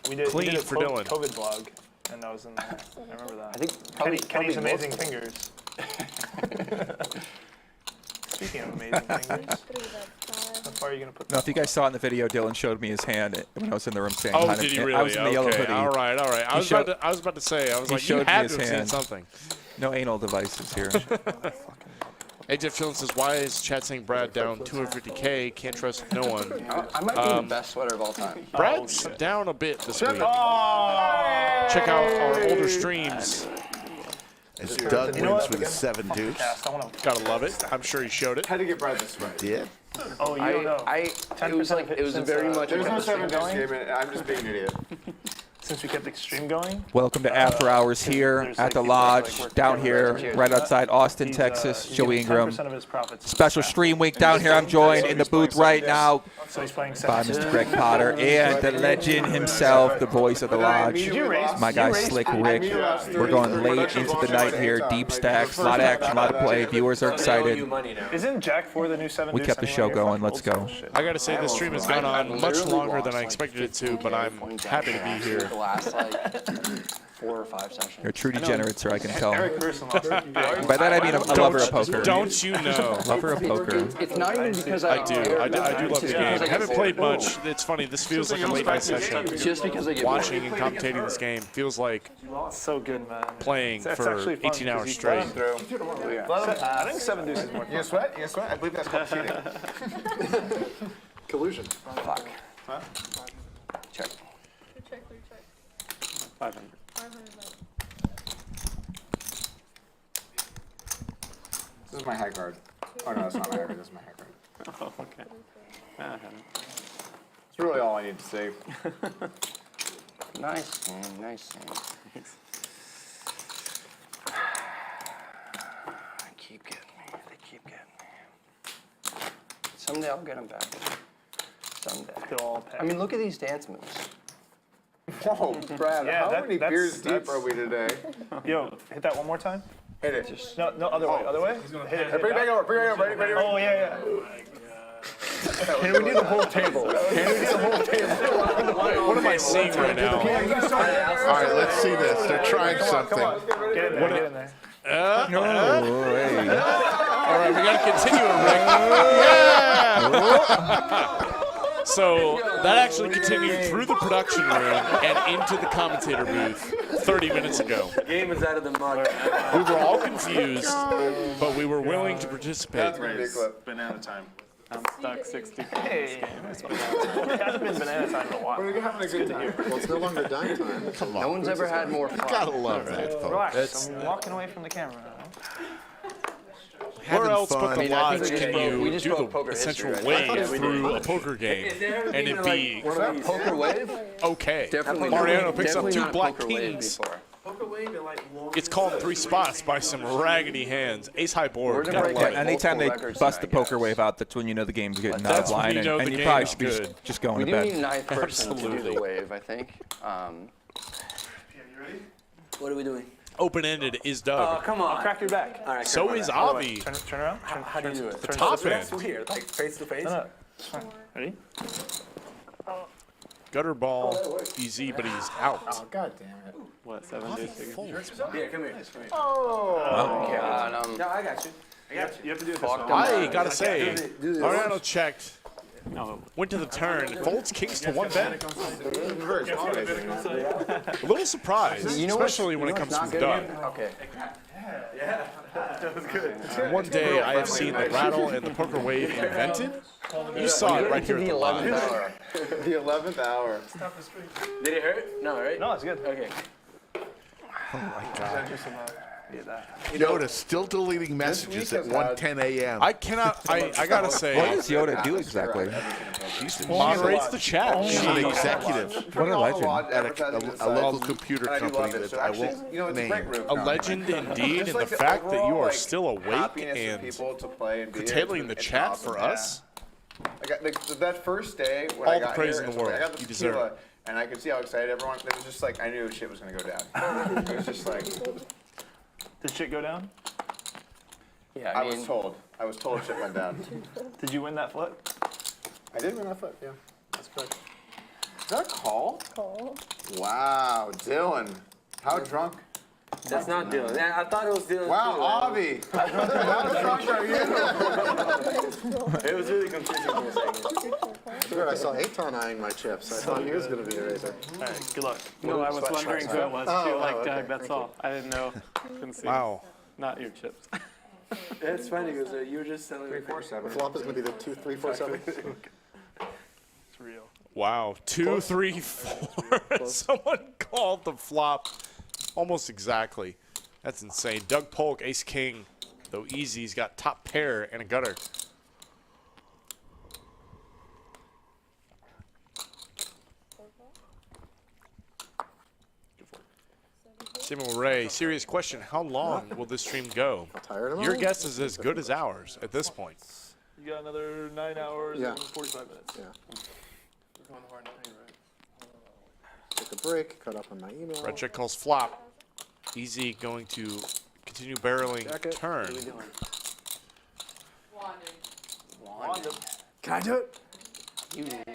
[SPEAKER 7] We did
[SPEAKER 2] Clean
[SPEAKER 7] a
[SPEAKER 2] for Dylan.
[SPEAKER 7] COVID vlog, and that was in there. I remember that.
[SPEAKER 5] I think
[SPEAKER 7] Kenny's
[SPEAKER 5] probably
[SPEAKER 7] amazing
[SPEAKER 5] multiple.
[SPEAKER 7] fingers. Speaking of amazing fingers, how far are you gonna put?
[SPEAKER 3] Now, if you guys saw in the video, Dylan showed me his hand when I was in the room saying
[SPEAKER 2] Oh,
[SPEAKER 3] hi.
[SPEAKER 2] did he
[SPEAKER 3] I
[SPEAKER 2] really?
[SPEAKER 3] was in the yellow
[SPEAKER 2] Okay,
[SPEAKER 3] hoodie.
[SPEAKER 2] all right. I was about to say, I was
[SPEAKER 3] he
[SPEAKER 2] like, you
[SPEAKER 3] showed me
[SPEAKER 2] had
[SPEAKER 3] his
[SPEAKER 2] to have seen
[SPEAKER 3] hand.
[SPEAKER 2] something.
[SPEAKER 3] No anal devices here.
[SPEAKER 2] AJ Phillips says, why is chat saying Brad down 250K? Can't trust no one.
[SPEAKER 5] I might be the best sweater of all time.
[SPEAKER 2] Brad's down a bit this week. Check out our older streams.
[SPEAKER 1] As Doug wins with a 7 deuce.
[SPEAKER 2] Gotta love it. I'm sure he showed it.
[SPEAKER 19] How to get Brad this way?
[SPEAKER 1] Did.
[SPEAKER 7] Oh, you don't know.
[SPEAKER 5] It was like it was a very much.
[SPEAKER 19] There's no
[SPEAKER 7] kept the
[SPEAKER 19] 7
[SPEAKER 7] stream
[SPEAKER 19] deuce
[SPEAKER 7] going?
[SPEAKER 19] game, and I'm just being an idiot.
[SPEAKER 7] Since we kept the stream going.
[SPEAKER 3] Welcome to After Hours here
[SPEAKER 7] there's,
[SPEAKER 3] at
[SPEAKER 7] like,
[SPEAKER 3] the
[SPEAKER 7] people that,
[SPEAKER 3] Lodge
[SPEAKER 7] like, work
[SPEAKER 3] down
[SPEAKER 7] together.
[SPEAKER 3] here, right outside Austin,
[SPEAKER 7] He's,
[SPEAKER 3] Texas.
[SPEAKER 7] he's
[SPEAKER 3] Joey
[SPEAKER 7] getting
[SPEAKER 3] Ingram.
[SPEAKER 7] 10% of his profits.
[SPEAKER 3] Special stream week down here. I'm joined in the booth right now
[SPEAKER 7] So he's playing
[SPEAKER 3] by
[SPEAKER 7] second.
[SPEAKER 3] Mr. Greg Potter and the legend himself, the voice of the Lodge, my guy Slick Rick. We're going late into the night here. Deep stacks, a lot of action, a lot of play. Viewers are excited.
[SPEAKER 7] Isn't Jack 4 the new 7
[SPEAKER 3] We kept the show going. Let's go.
[SPEAKER 2] I gotta say, this stream has gone on much longer than I expected it to, but I'm happy to be here.
[SPEAKER 5] The last like 4 or 5 sessions.
[SPEAKER 3] You're a true degenerate, sir, I can tell.
[SPEAKER 7] Eric Pearson lost.
[SPEAKER 3] By that I mean a lover of poker.
[SPEAKER 2] Don't you know?
[SPEAKER 3] Lover of poker.
[SPEAKER 5] It's not even because
[SPEAKER 2] I do. I do love the
[SPEAKER 5] It's
[SPEAKER 2] game.
[SPEAKER 5] because
[SPEAKER 2] I
[SPEAKER 5] get
[SPEAKER 2] haven't
[SPEAKER 5] bored.
[SPEAKER 2] played much. It's funny. This feels like a late night session.
[SPEAKER 5] Just because I get
[SPEAKER 2] Watching and commentating this game feels like
[SPEAKER 7] So good, man.
[SPEAKER 2] playing
[SPEAKER 7] That's
[SPEAKER 2] for
[SPEAKER 7] actually fun
[SPEAKER 2] 18 hours
[SPEAKER 7] 'cause you
[SPEAKER 2] straight.
[SPEAKER 7] I think 7 deuce is more
[SPEAKER 19] You gonna sweat? You gonna sweat? I believe that's called cheating.
[SPEAKER 9] Collusion.
[SPEAKER 5] Fuck.
[SPEAKER 11] Huh?
[SPEAKER 5] Check.
[SPEAKER 17] 3 check.
[SPEAKER 11] 500.
[SPEAKER 17] 500 bet.
[SPEAKER 19] This is my high card. Oh no, that's not my high card. This is my high card.
[SPEAKER 11] Oh, okay. I haven't.
[SPEAKER 19] That's really all I need to say.
[SPEAKER 5] Nice, man. Nice, man. They keep getting me. They keep getting me. Someday I'll get them back. Someday.
[SPEAKER 7] They'll all pay.
[SPEAKER 5] I mean, look at these dance moves.
[SPEAKER 19] Whoa, Brad,
[SPEAKER 7] Yeah,
[SPEAKER 19] how
[SPEAKER 7] that-
[SPEAKER 19] many
[SPEAKER 7] that's-
[SPEAKER 19] beers deep
[SPEAKER 7] that's-
[SPEAKER 19] are we today?
[SPEAKER 7] Yo, hit that one more time.
[SPEAKER 19] Hit it.
[SPEAKER 7] No, other way, other way. Hit it.
[SPEAKER 19] Bring it back over, bring it over, bring it over.
[SPEAKER 7] Oh yeah, yeah.
[SPEAKER 19] Can we do the whole table? Can we do the whole table?
[SPEAKER 2] What am I seeing right now?
[SPEAKER 1] All right, let's see this. They're trying something.
[SPEAKER 7] Get in there, get in there.
[SPEAKER 2] No way. All right, we got to continue it, Rick. Yeah! So that actually continued through the production room and into the commentator booth 30 minutes ago.
[SPEAKER 11] The game is out of the mug.
[SPEAKER 2] We were all confused, but we were willing to participate.
[SPEAKER 10] Banana time.
[SPEAKER 11] I'm stuck 60.
[SPEAKER 7] Hey, it hasn't been banana time in a while.
[SPEAKER 19] We're having a good time.
[SPEAKER 9] Well, it's no longer dime time.
[SPEAKER 1] Come on.
[SPEAKER 5] No one's ever had more fun.
[SPEAKER 1] Gotta love that, folks.
[SPEAKER 7] Relax, I'm walking away from the camera now.
[SPEAKER 2] Where else
[SPEAKER 1] fun.
[SPEAKER 2] but the
[SPEAKER 5] I think
[SPEAKER 2] lodge
[SPEAKER 5] we just
[SPEAKER 2] can
[SPEAKER 5] broke- we
[SPEAKER 2] you
[SPEAKER 5] just
[SPEAKER 2] do
[SPEAKER 5] broke
[SPEAKER 2] the
[SPEAKER 5] poker
[SPEAKER 2] essential
[SPEAKER 5] history, right?
[SPEAKER 2] wave through a poker game and it be
[SPEAKER 5] Poker wave?
[SPEAKER 2] okay?
[SPEAKER 5] Definitely
[SPEAKER 2] Mariano picks up
[SPEAKER 5] definitely
[SPEAKER 2] 2
[SPEAKER 5] not
[SPEAKER 2] black
[SPEAKER 5] poker wave
[SPEAKER 2] kings.
[SPEAKER 5] before.
[SPEAKER 2] Gets called 3 spots by some raggedy hands. Ace high board.
[SPEAKER 5] We're gonna
[SPEAKER 2] Gotta
[SPEAKER 5] break
[SPEAKER 2] love
[SPEAKER 5] like
[SPEAKER 2] it.
[SPEAKER 3] Anytime they
[SPEAKER 5] multiple records
[SPEAKER 3] bust the
[SPEAKER 5] tonight,
[SPEAKER 3] poker
[SPEAKER 5] guys.
[SPEAKER 3] wave out, that's when you know the game's getting out
[SPEAKER 2] That's
[SPEAKER 3] of
[SPEAKER 2] when
[SPEAKER 3] line,
[SPEAKER 2] you know
[SPEAKER 3] and
[SPEAKER 2] the
[SPEAKER 3] you
[SPEAKER 2] game
[SPEAKER 3] probably
[SPEAKER 2] is
[SPEAKER 3] should be
[SPEAKER 2] good.
[SPEAKER 3] just going
[SPEAKER 5] We
[SPEAKER 3] to
[SPEAKER 5] do
[SPEAKER 3] bed.
[SPEAKER 5] need a ninth person to do
[SPEAKER 2] Absolutely.
[SPEAKER 5] the wave, I think.
[SPEAKER 11] What are we doing?
[SPEAKER 2] Open-ended is
[SPEAKER 11] Oh,
[SPEAKER 2] Doug.
[SPEAKER 11] come on.
[SPEAKER 7] I'll crack your back.
[SPEAKER 11] All right,
[SPEAKER 2] So
[SPEAKER 11] crack
[SPEAKER 2] is
[SPEAKER 11] my back.
[SPEAKER 2] Avi.
[SPEAKER 7] Turn around.
[SPEAKER 11] How do you do it?
[SPEAKER 2] The top
[SPEAKER 11] That's
[SPEAKER 2] end.
[SPEAKER 11] weird. Like face to face?
[SPEAKER 7] No. Ready?
[SPEAKER 2] Gutter ball, easy, but he's out.
[SPEAKER 9] Oh, god damn it.
[SPEAKER 11] What, 7
[SPEAKER 2] Avi
[SPEAKER 11] days ago?
[SPEAKER 2] folds.
[SPEAKER 11] Yeah, come here.
[SPEAKER 5] God,
[SPEAKER 11] No, I got you.
[SPEAKER 7] You have to do this
[SPEAKER 5] Fuck
[SPEAKER 7] one.
[SPEAKER 5] them.
[SPEAKER 2] I gotta say,
[SPEAKER 11] Do this.
[SPEAKER 2] Mariano checked,
[SPEAKER 11] No.
[SPEAKER 2] went to the turn, folds kings to 1 bet. A little surprised,
[SPEAKER 5] You know what's-
[SPEAKER 2] especially when
[SPEAKER 5] you
[SPEAKER 2] it
[SPEAKER 5] know
[SPEAKER 2] comes
[SPEAKER 5] what's
[SPEAKER 2] from
[SPEAKER 5] not
[SPEAKER 2] Doug.
[SPEAKER 5] good? Okay.
[SPEAKER 7] That was good.
[SPEAKER 2] One day I have seen the rattle and the poker wave invented. You saw it right here at the live.
[SPEAKER 19] The 11th hour.
[SPEAKER 11] Did it hurt? No, right?
[SPEAKER 7] No, it's good.
[SPEAKER 11] Okay.
[SPEAKER 1] Oh my God.
[SPEAKER 7] Do some,
[SPEAKER 1] Yoda still deleting messages at 1:10 a.m.
[SPEAKER 2] I cannot, I gotta say,
[SPEAKER 3] What does Yoda do exactly?
[SPEAKER 1] She
[SPEAKER 2] moderates the chat.
[SPEAKER 1] She's an executive
[SPEAKER 3] What a legend.
[SPEAKER 1] at a local computer company that I won't name.
[SPEAKER 2] A legend indeed, and the fact that you are still awake and
[SPEAKER 19] people to play and be
[SPEAKER 2] curtailing the
[SPEAKER 19] it's
[SPEAKER 2] chat
[SPEAKER 19] awesome.
[SPEAKER 2] for us.
[SPEAKER 19] Like that first day when
[SPEAKER 2] All
[SPEAKER 19] I
[SPEAKER 2] the
[SPEAKER 19] got
[SPEAKER 2] praise
[SPEAKER 19] here,
[SPEAKER 2] in the
[SPEAKER 19] and
[SPEAKER 2] world.
[SPEAKER 19] I got the
[SPEAKER 2] You deserve
[SPEAKER 19] tequila,
[SPEAKER 2] it.
[SPEAKER 19] and I could see how excited everyone. It was just like I knew shit was gonna go down. It was just like
[SPEAKER 7] Did shit go down?
[SPEAKER 5] Yeah,
[SPEAKER 19] I was told. I was told shit went down.
[SPEAKER 7] Did you win that flip?
[SPEAKER 9] I did win that foot, yeah. That's correct.
[SPEAKER 19] Is that a call?
[SPEAKER 17] Call.
[SPEAKER 19] Wow, Dylan. How drunk?
[SPEAKER 11] That's not Dylan. Yeah, I thought it was Dylan.
[SPEAKER 19] Wow,
[SPEAKER 11] too.
[SPEAKER 19] Avi. How drunk are you?
[SPEAKER 11] It was really confusing for a second.
[SPEAKER 9] Good, I saw Aton eyeing my chips. I thought he was going to be the razor.
[SPEAKER 7] All right, good luck.
[SPEAKER 11] No, I was wondering who it was too. Like
[SPEAKER 9] okay,
[SPEAKER 11] Doug, that's
[SPEAKER 9] thank
[SPEAKER 11] all. I didn't know. Couldn't see.
[SPEAKER 2] Wow.
[SPEAKER 11] Not your chips. It's funny because you were just telling me.
[SPEAKER 9] 3-4-7. Flop is going to be the 2-3-4-7.
[SPEAKER 7] It's real.
[SPEAKER 2] Wow, 2, 3, 4. Someone called the flop almost exactly. That's insane. Doug Polk, ace king, though easy's got top pair and a gutter. Samuel Ray, serious question. How long will this stream go?
[SPEAKER 9] Tired of
[SPEAKER 2] Your
[SPEAKER 9] it?
[SPEAKER 2] guess is as good as ours at this point.
[SPEAKER 7] You got another 9 hours
[SPEAKER 9] Yeah.
[SPEAKER 7] and 45 minutes.
[SPEAKER 9] Yeah.
[SPEAKER 7] We're going hard now, right?
[SPEAKER 9] Take a break, cut up on my email.
[SPEAKER 2] Red check calls flop. Easy going to continue barreling turn.
[SPEAKER 11] Can I do it?
[SPEAKER 5] You did. I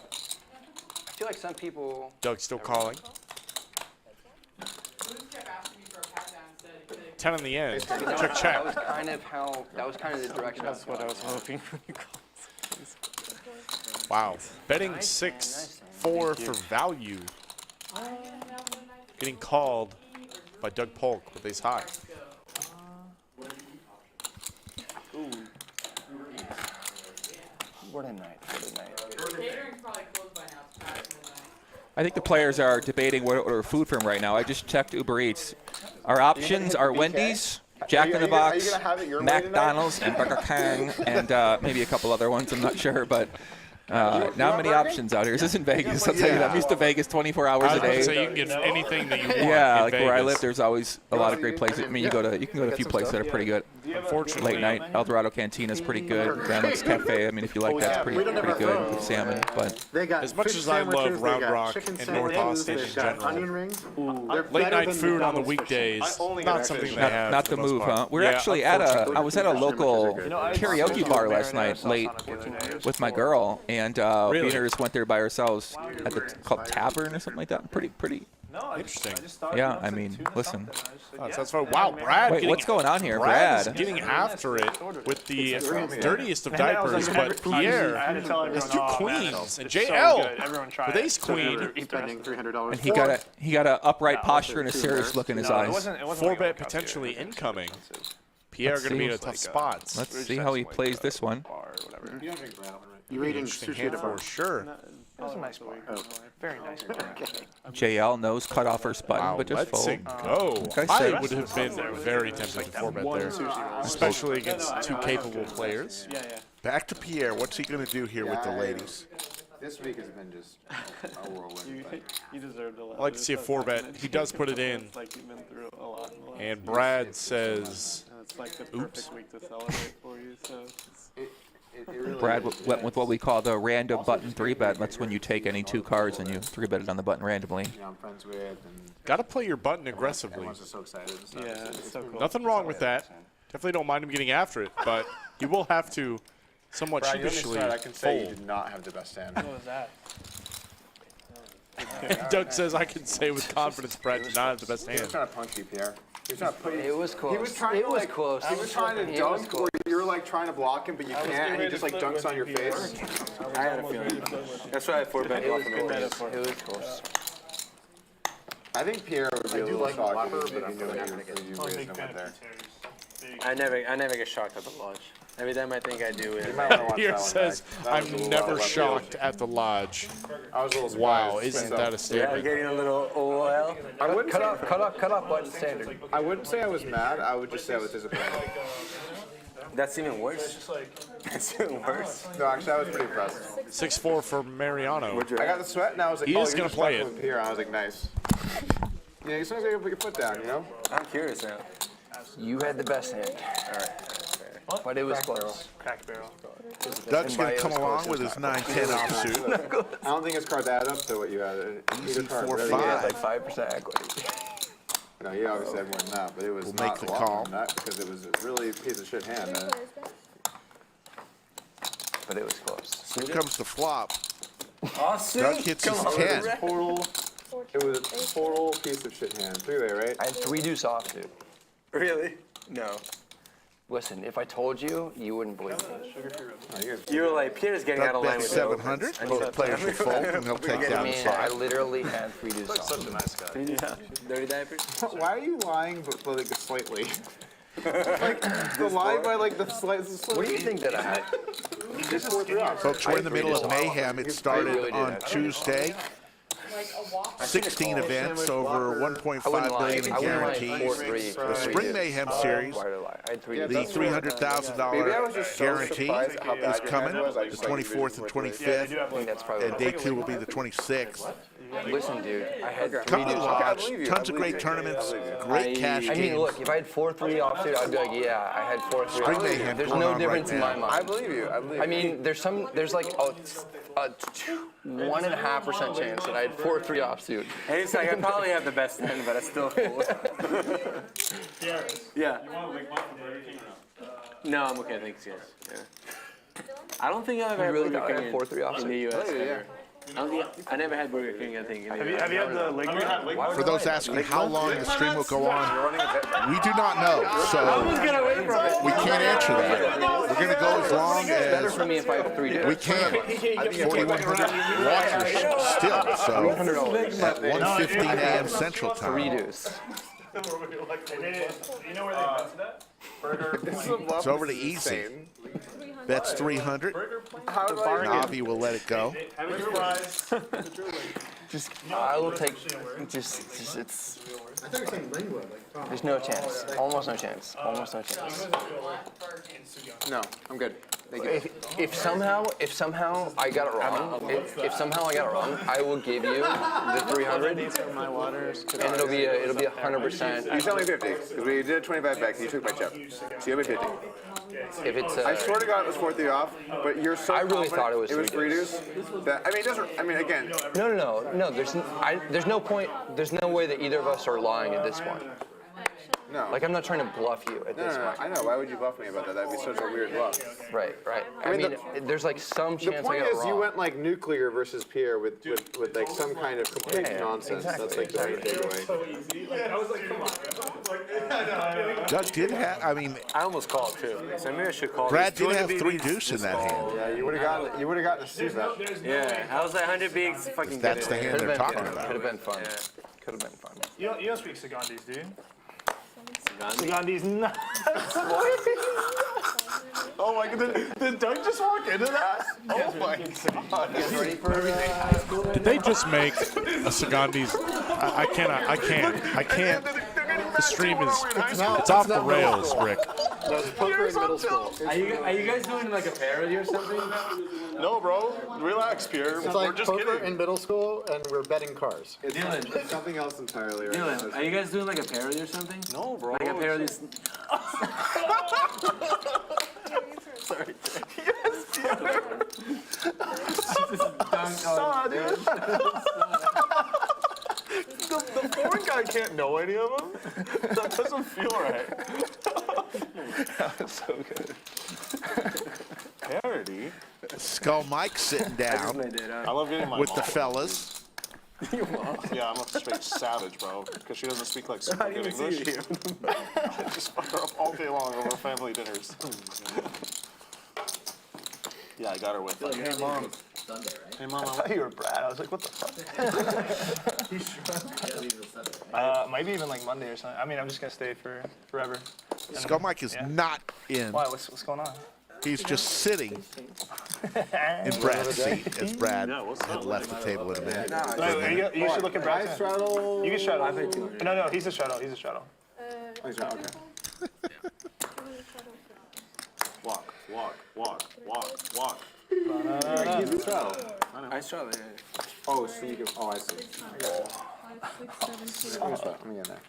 [SPEAKER 5] feel like some people.
[SPEAKER 2] Doug still calling. 10 in the end. Check,
[SPEAKER 5] That
[SPEAKER 2] check.
[SPEAKER 5] was kind of how. That was kind of the direction.
[SPEAKER 11] That's what I was hoping when you called.
[SPEAKER 2] Wow. Betting 6-4 for value. Getting called by Doug Polk with ace high.
[SPEAKER 5] What a night. What a night.
[SPEAKER 3] I think the players are debating what to order food from right now. I just checked Uber Eats. Our options are Wendy's, Jack in the Box, McDonald's, and Burger King, and maybe a couple other ones. I'm not sure, but not many options out here. This isn't Vegas. I'll tell you that. I'm used to Vegas 24 hours a day.
[SPEAKER 2] So you can get anything that you want.
[SPEAKER 3] Yeah,
[SPEAKER 2] in
[SPEAKER 3] like where I
[SPEAKER 2] Vegas.
[SPEAKER 3] live, there's always a lot of great places. I mean, you can go to a few places that are pretty good.
[SPEAKER 2] Unfortunately,
[SPEAKER 3] Late night, El Dorado Cantina is pretty good. Grandma's Cafe. I mean, if you like that, it's pretty good with salmon. But
[SPEAKER 2] as much as I love Round Rock and North Austin in general, late night food on the weekdays, not something they have.
[SPEAKER 3] Not
[SPEAKER 2] for
[SPEAKER 3] the
[SPEAKER 2] most
[SPEAKER 3] move,
[SPEAKER 2] part.
[SPEAKER 3] huh? We're actually I was at a local karaoke bar last night, late, with my girl, and Beaners went there by ourselves called Tavern or something like that. Pretty.
[SPEAKER 2] Interesting.
[SPEAKER 3] Yeah, I mean, listen.
[SPEAKER 2] That's why. Wow, Brad.
[SPEAKER 3] Wait, what's going on here,
[SPEAKER 2] Brad?
[SPEAKER 3] Brad?
[SPEAKER 2] Is getting after it with the dirtiest of diapers, but Pierre has two queens and JL with ace queen.
[SPEAKER 3] And he got a upright posture and a serious look in his eyes.
[SPEAKER 2] 4-bet potentially incoming. Pierre going to be in a tough spot.
[SPEAKER 3] Let's see how he plays this one.
[SPEAKER 9] You're eating sushi
[SPEAKER 2] for sure.
[SPEAKER 7] It was a nice bar. Very nice bar.
[SPEAKER 3] JL knows cut off first button,
[SPEAKER 2] Wow,
[SPEAKER 3] but just
[SPEAKER 2] let's
[SPEAKER 3] fold.
[SPEAKER 2] it go.
[SPEAKER 3] Like I said,
[SPEAKER 2] I would have been very tempted to 4-bet there, especially against two capable players.
[SPEAKER 1] Back to Pierre. What's he going to do here with the ladies?
[SPEAKER 9] This week has been just a whirlwind.
[SPEAKER 7] You deserved a lot.
[SPEAKER 2] I like to see a 4-bet. He does put it in.
[SPEAKER 7] Like you've been through a lot.
[SPEAKER 2] And Brad says,
[SPEAKER 7] It's like the perfect week to celebrate for you. So.
[SPEAKER 3] Brad went with what we call the random button 3-bet. That's when you take any two cards and you 3-bet it on the button randomly.
[SPEAKER 9] I'm friends with. And
[SPEAKER 2] got to play your button aggressively.
[SPEAKER 9] everyone's just so excited.
[SPEAKER 7] Yeah, it's so cool.
[SPEAKER 2] Nothing wrong with that. Definitely don't mind him getting after it, but you will have to somewhat
[SPEAKER 19] Brad, you
[SPEAKER 2] sheepishly
[SPEAKER 19] understand, I can say you
[SPEAKER 2] fold.
[SPEAKER 19] did not have the best hand.
[SPEAKER 7] What was that?
[SPEAKER 2] Doug says I can say with confidence Brad did not have the best
[SPEAKER 19] He was
[SPEAKER 2] hand.
[SPEAKER 19] trying to punch you, Pierre. He was trying to put you.
[SPEAKER 15] It was close.
[SPEAKER 19] He was trying
[SPEAKER 15] It
[SPEAKER 19] to
[SPEAKER 15] was
[SPEAKER 19] like,
[SPEAKER 15] close.
[SPEAKER 19] He was trying to dunk where you're like trying to block him, but you can't, and he just like dunks on your face.
[SPEAKER 11] I had a feeling. That's why I 4-bet off and
[SPEAKER 15] It was close.
[SPEAKER 19] I think Pierre would be a little shocked if you knew you raised him up there.
[SPEAKER 11] I never get shocked at the lodge. Every time I think I do it.
[SPEAKER 2] Pierre says, I'm never shocked at the lodge.
[SPEAKER 19] I was a little surprised.
[SPEAKER 2] Wow, isn't that a
[SPEAKER 11] Yeah,
[SPEAKER 2] statement?
[SPEAKER 11] getting a little OL.
[SPEAKER 19] I wouldn't
[SPEAKER 15] Cut
[SPEAKER 19] say,
[SPEAKER 15] off button standard.
[SPEAKER 19] I wouldn't say I was mad. I would just say I was disappointed.
[SPEAKER 11] That's even worse. That's even worse.
[SPEAKER 19] No, actually, I was pretty impressed.
[SPEAKER 2] 6-4 for Mariano.
[SPEAKER 19] I got the sweat, and I was like,
[SPEAKER 2] He
[SPEAKER 19] oh,
[SPEAKER 2] is
[SPEAKER 19] you're
[SPEAKER 2] gonna
[SPEAKER 19] just
[SPEAKER 2] play
[SPEAKER 19] stuck
[SPEAKER 2] it.
[SPEAKER 19] with Pierre. I was like, nice. Yeah, as soon as you put your foot down, you know?
[SPEAKER 11] I'm curious now.
[SPEAKER 15] You had the best hand.
[SPEAKER 11] All right.
[SPEAKER 15] But it was close.
[SPEAKER 7] Crack barrel.
[SPEAKER 1] Doug's going to come along with his 9-10 offsuit.
[SPEAKER 19] I don't think his cards add up to what you had.
[SPEAKER 1] Easy
[SPEAKER 19] Either card
[SPEAKER 1] 4-5.
[SPEAKER 19] really
[SPEAKER 15] He had
[SPEAKER 19] did.
[SPEAKER 15] like 5% equity.
[SPEAKER 19] No, he obviously had more than that, but it was
[SPEAKER 1] We'll
[SPEAKER 19] not
[SPEAKER 1] make the
[SPEAKER 19] a lot
[SPEAKER 1] call.
[SPEAKER 19] more than that because it was a really piece of shit hand. Man.
[SPEAKER 15] But it was close.
[SPEAKER 1] Here comes the flop.
[SPEAKER 11] Awesome.
[SPEAKER 1] Doug hits his 10.
[SPEAKER 19] Total. It was a total piece of shit hand. 3-way, right?
[SPEAKER 15] I had 3 deuce off, dude.
[SPEAKER 11] Really? No.
[SPEAKER 15] Listen, if I told you, you wouldn't believe me.
[SPEAKER 11] You were like, Pierre's getting out of
[SPEAKER 1] Doug
[SPEAKER 11] line
[SPEAKER 1] bets
[SPEAKER 11] with the
[SPEAKER 1] 700.
[SPEAKER 11] opens.
[SPEAKER 1] Both players will fold, and they'll take
[SPEAKER 15] I
[SPEAKER 1] down the
[SPEAKER 15] mean, I
[SPEAKER 1] 5.
[SPEAKER 15] literally had 3 deuce off.
[SPEAKER 19] Such a nice guy.
[SPEAKER 11] Dirty diapers?
[SPEAKER 19] Why are you lying, but like slightly? Like the lie by like the slight.
[SPEAKER 15] What do you think that I had?
[SPEAKER 19] Just 4-3 off.
[SPEAKER 1] Folks, we're in the middle of mayhem. It started on Tuesday. 16 events, over 1.5 billion in guarantees. The Spring Mayhem Series, the $300,000 guarantee is coming, the 24th and 25th, and day 2 will be the 26th.
[SPEAKER 15] Listen, dude, I had 3
[SPEAKER 1] Come to
[SPEAKER 15] deuce
[SPEAKER 1] the
[SPEAKER 15] off.
[SPEAKER 1] lodge, tons of great tournaments, great cash
[SPEAKER 15] I mean,
[SPEAKER 1] games.
[SPEAKER 15] look, if I had 4-3 offsuit, I'd be like, yeah, I had 4-3
[SPEAKER 1] Spring Mayhem
[SPEAKER 15] offsuit. There's
[SPEAKER 1] going
[SPEAKER 15] no
[SPEAKER 1] on
[SPEAKER 15] difference
[SPEAKER 1] right
[SPEAKER 15] in my
[SPEAKER 1] now.
[SPEAKER 15] mind.
[SPEAKER 19] I believe you. I believe you.
[SPEAKER 15] I mean, there's like a 1.5% chance that I had 4-3 offsuit.
[SPEAKER 11] And it's like, I probably have the best hand, but I still fold. Yeah. No, I'm okay, thanks, guys. Yeah. I don't think I've ever had
[SPEAKER 15] really
[SPEAKER 11] Burger
[SPEAKER 15] thought I
[SPEAKER 11] King
[SPEAKER 15] had 4-3
[SPEAKER 11] in
[SPEAKER 15] offsuit?
[SPEAKER 11] the U.S. ever. I never had Burger King, I think.
[SPEAKER 7] Have you had the leg roll?
[SPEAKER 1] For those asking how long the stream will go on, we do not know,
[SPEAKER 11] I was
[SPEAKER 1] so
[SPEAKER 11] gonna wait from it.
[SPEAKER 1] we can't answer that. We're going to go as long
[SPEAKER 15] It's better
[SPEAKER 1] as
[SPEAKER 15] for me if I have 3 deuce.
[SPEAKER 1] we can. 4,100 watchers still, so at 1:15 a.m. Central
[SPEAKER 15] 3
[SPEAKER 1] Time.
[SPEAKER 15] deuce.
[SPEAKER 7] You know where they invented that?
[SPEAKER 1] It's over to Easy. Bets 300. Avi will let it go.
[SPEAKER 7] Have it your fries.
[SPEAKER 5] I will take, just it's.
[SPEAKER 9] I thought you were saying Lingwood. Like,
[SPEAKER 5] There's no chance. Almost no chance. Almost no chance.
[SPEAKER 19] No, I'm good. Thank you.
[SPEAKER 5] If somehow I got it wrong, if somehow I got it wrong, I will give you the 300, and it'll be 100%.
[SPEAKER 19] You tell me 50, because we did 25 back, and you took my chip. So you owe me 50.
[SPEAKER 5] If it's,
[SPEAKER 19] I swear to God it was 4-3 off, but you're so
[SPEAKER 5] I really
[SPEAKER 19] confident
[SPEAKER 5] thought it was
[SPEAKER 19] three deuce. That, I mean, it doesn't, I mean, again.
[SPEAKER 5] No. There's no point. There's no way that either of us are lying at this point.
[SPEAKER 19] No.
[SPEAKER 5] Like, I'm not trying to bluff you at this point.
[SPEAKER 19] I know. Why would you bluff me about that? That'd be such a weird bluff.
[SPEAKER 5] Right. I mean, there's like some chance I got it wrong.
[SPEAKER 19] The point is, you went like nuclear versus Pierre with like some kind of complete nonsense.
[SPEAKER 5] Exactly.
[SPEAKER 19] That's like the big takeaway.
[SPEAKER 7] I was like, come on.
[SPEAKER 1] Doug did have, I mean,
[SPEAKER 11] I almost called too. So maybe I should call.
[SPEAKER 1] Brad did have 3 deuce in that hand.
[SPEAKER 19] Yeah, you would have gotten to see that.
[SPEAKER 11] Yeah, I was like 100 bigs. Fucking
[SPEAKER 1] That's the hand they're talking about.
[SPEAKER 5] Could have been fun. Could have been fun.
[SPEAKER 7] You don't speak Sagandis, do you? Sagandis nuts. Oh my god, did Doug just walk into that? Oh my god.
[SPEAKER 2] Did they just make a Sagandis? I can't. The stream is, it's off the rails, Rick.
[SPEAKER 9] No, it's poker in middle school.
[SPEAKER 11] Are you guys doing like a parody or something?
[SPEAKER 10] No, bro. Relax, Pierre.
[SPEAKER 9] It's
[SPEAKER 10] We're
[SPEAKER 9] like
[SPEAKER 10] just
[SPEAKER 9] poker
[SPEAKER 10] kidding.
[SPEAKER 9] in middle school, and we're betting cars.
[SPEAKER 11] Dylan,
[SPEAKER 19] It's something else entirely. Right
[SPEAKER 11] Dylan, are you guys doing like a parody or something?
[SPEAKER 10] No, bro.
[SPEAKER 11] Like a parody.
[SPEAKER 7] Sorry. Dude. The foreign guy can't know any of them. That doesn't feel right. That was so good.
[SPEAKER 10] Parody?
[SPEAKER 1] Skull Mike sitting down
[SPEAKER 10] I love getting my
[SPEAKER 1] with
[SPEAKER 10] mom.
[SPEAKER 1] the fellas.
[SPEAKER 10] Yeah, I'm a straight savage, bro. Because she doesn't speak like super good English. Just fuck her up all day long over family dinners. Yeah, I got her with it.
[SPEAKER 11] Hey mom.
[SPEAKER 21] Sunday, right?
[SPEAKER 10] Hey, mom.
[SPEAKER 7] I thought you were Brad. I was like, what the fuck? Maybe even like Monday or something. I mean, I'm just gonna stay for forever.
[SPEAKER 1] Skull Mike is not in.
[SPEAKER 7] Why? What's going on?
[SPEAKER 1] He's just sitting in Brad's seat as Brad had left the table in a minute.
[SPEAKER 7] You should look at Brad's hand.
[SPEAKER 19] straddle.
[SPEAKER 7] You can straddle. No, he's a straddle. He's a straddle.
[SPEAKER 19] Okay.
[SPEAKER 10] Walk.
[SPEAKER 19] He's a straddle.
[SPEAKER 11] I straddle. Yeah.
[SPEAKER 19] Oh, so you can. Oh, I see. Let me get there.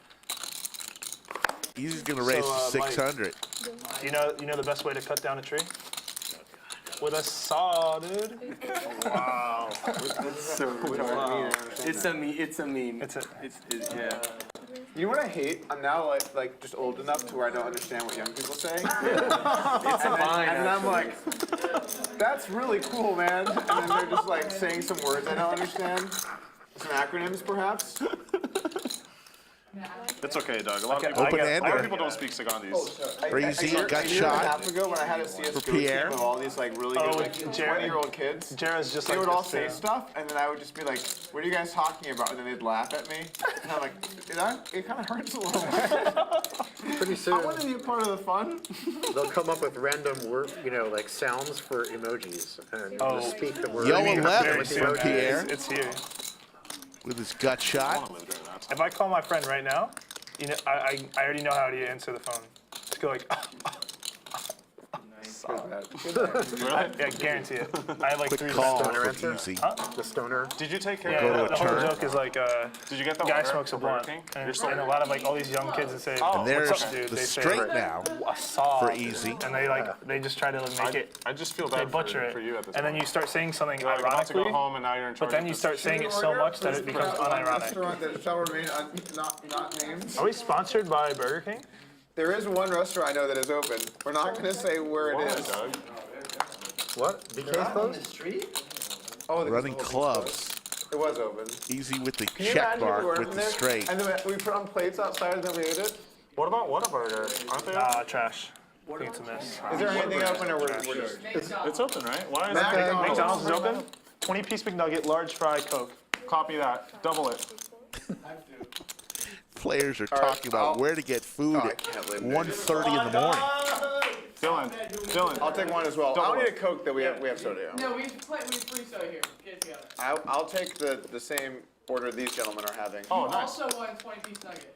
[SPEAKER 1] He's going to raise to 600.
[SPEAKER 7] You know the best way to cut down a tree? With a saw, dude. Wow.
[SPEAKER 11] So it's a meme. Yeah.
[SPEAKER 19] You know what I hate? I'm now like just old enough to where I don't understand what young people say.
[SPEAKER 11] It's a vine.
[SPEAKER 19] And then I'm like, that's really cool, man. And then they're just like saying some words I don't understand. Some acronyms, perhaps.
[SPEAKER 10] It's okay, Doug. A lot of people don't speak Sagandis.
[SPEAKER 1] Crazy got
[SPEAKER 19] a
[SPEAKER 1] shot
[SPEAKER 19] half ago when I had a CSGO team of all these like really good like 20-year-old kids.
[SPEAKER 7] Jared's just
[SPEAKER 19] they
[SPEAKER 7] like
[SPEAKER 19] would all
[SPEAKER 7] this,
[SPEAKER 19] say stuff, and then I would just be like, "What are you guys talking about?" And then they'd laugh at me, and I'm like, "It kind of hurts a little bit."
[SPEAKER 9] Pretty soon,
[SPEAKER 19] I want to be a part of the fun.
[SPEAKER 9] they'll come up with random word, like sounds for emojis, and just speak the word.
[SPEAKER 1] Yo 11
[SPEAKER 9] with the
[SPEAKER 1] from
[SPEAKER 9] emojis.
[SPEAKER 1] Pierre
[SPEAKER 7] It's here.
[SPEAKER 1] with his gut shot.
[SPEAKER 7] If I call my friend right now, I already know how to answer the phone. Just go like. Yeah, guarantee it. I have like
[SPEAKER 1] Quick
[SPEAKER 7] 3
[SPEAKER 1] call
[SPEAKER 7] stoner
[SPEAKER 1] from Easy.
[SPEAKER 9] The stoner.
[SPEAKER 10] Did you take care
[SPEAKER 7] Yeah,
[SPEAKER 1] Go to
[SPEAKER 10] of
[SPEAKER 1] a
[SPEAKER 7] the whole
[SPEAKER 1] turn.
[SPEAKER 7] joke is like,
[SPEAKER 10] Did you get the
[SPEAKER 7] guy
[SPEAKER 10] order
[SPEAKER 7] smokes a
[SPEAKER 10] for Burger
[SPEAKER 7] blunt,
[SPEAKER 10] King?
[SPEAKER 7] and a lot of like all these young kids that say,
[SPEAKER 1] And there's
[SPEAKER 7] "What's up, dude?"
[SPEAKER 1] the
[SPEAKER 7] They say
[SPEAKER 1] straight now
[SPEAKER 7] a saw
[SPEAKER 1] for Easy.
[SPEAKER 7] and they just try to make it.
[SPEAKER 10] I just feel
[SPEAKER 7] They
[SPEAKER 10] bad
[SPEAKER 7] butcher
[SPEAKER 10] for
[SPEAKER 7] it,
[SPEAKER 10] you at this
[SPEAKER 7] and then
[SPEAKER 10] point.
[SPEAKER 7] you start saying something
[SPEAKER 10] You're like about to go
[SPEAKER 7] ironically,
[SPEAKER 10] home and now you're in charge
[SPEAKER 7] but then
[SPEAKER 10] of
[SPEAKER 7] you
[SPEAKER 10] this.
[SPEAKER 7] start saying it so much that it becomes unironic.
[SPEAKER 19] Restaurant that shall remain not named.
[SPEAKER 7] Are we sponsored by Burger King?
[SPEAKER 19] There is one restaurant I know that is open. We're not going to say where it is.
[SPEAKER 9] What? BK's closed?
[SPEAKER 19] Oh,
[SPEAKER 1] Running clubs.
[SPEAKER 19] It was open.
[SPEAKER 1] Easy with the
[SPEAKER 19] Can you
[SPEAKER 1] check
[SPEAKER 19] imagine if we
[SPEAKER 1] mark
[SPEAKER 19] weren't
[SPEAKER 1] with the
[SPEAKER 19] there,
[SPEAKER 1] straight.
[SPEAKER 19] And then we put on plates outside and then we ate it?
[SPEAKER 10] What about Whataburger? Aren't they?
[SPEAKER 7] Trash. I think it's a miss.
[SPEAKER 19] Is there anything open or we're just...
[SPEAKER 10] It's open, right? Why is
[SPEAKER 7] McDonald's is open. 20-piece McNugget, large fry, Coke.
[SPEAKER 10] Copy that. Double it.
[SPEAKER 1] Players are talking about where to get food at 1:30 in the morning.
[SPEAKER 10] Dylan.
[SPEAKER 19] I'll take one as well. I'll need a Coke that we have soda.
[SPEAKER 13] No, we play. We free soda here. Get it together.
[SPEAKER 19] I'll take the same order these gentlemen are having.
[SPEAKER 7] Oh, nice.
[SPEAKER 13] Also won 20-piece nugget.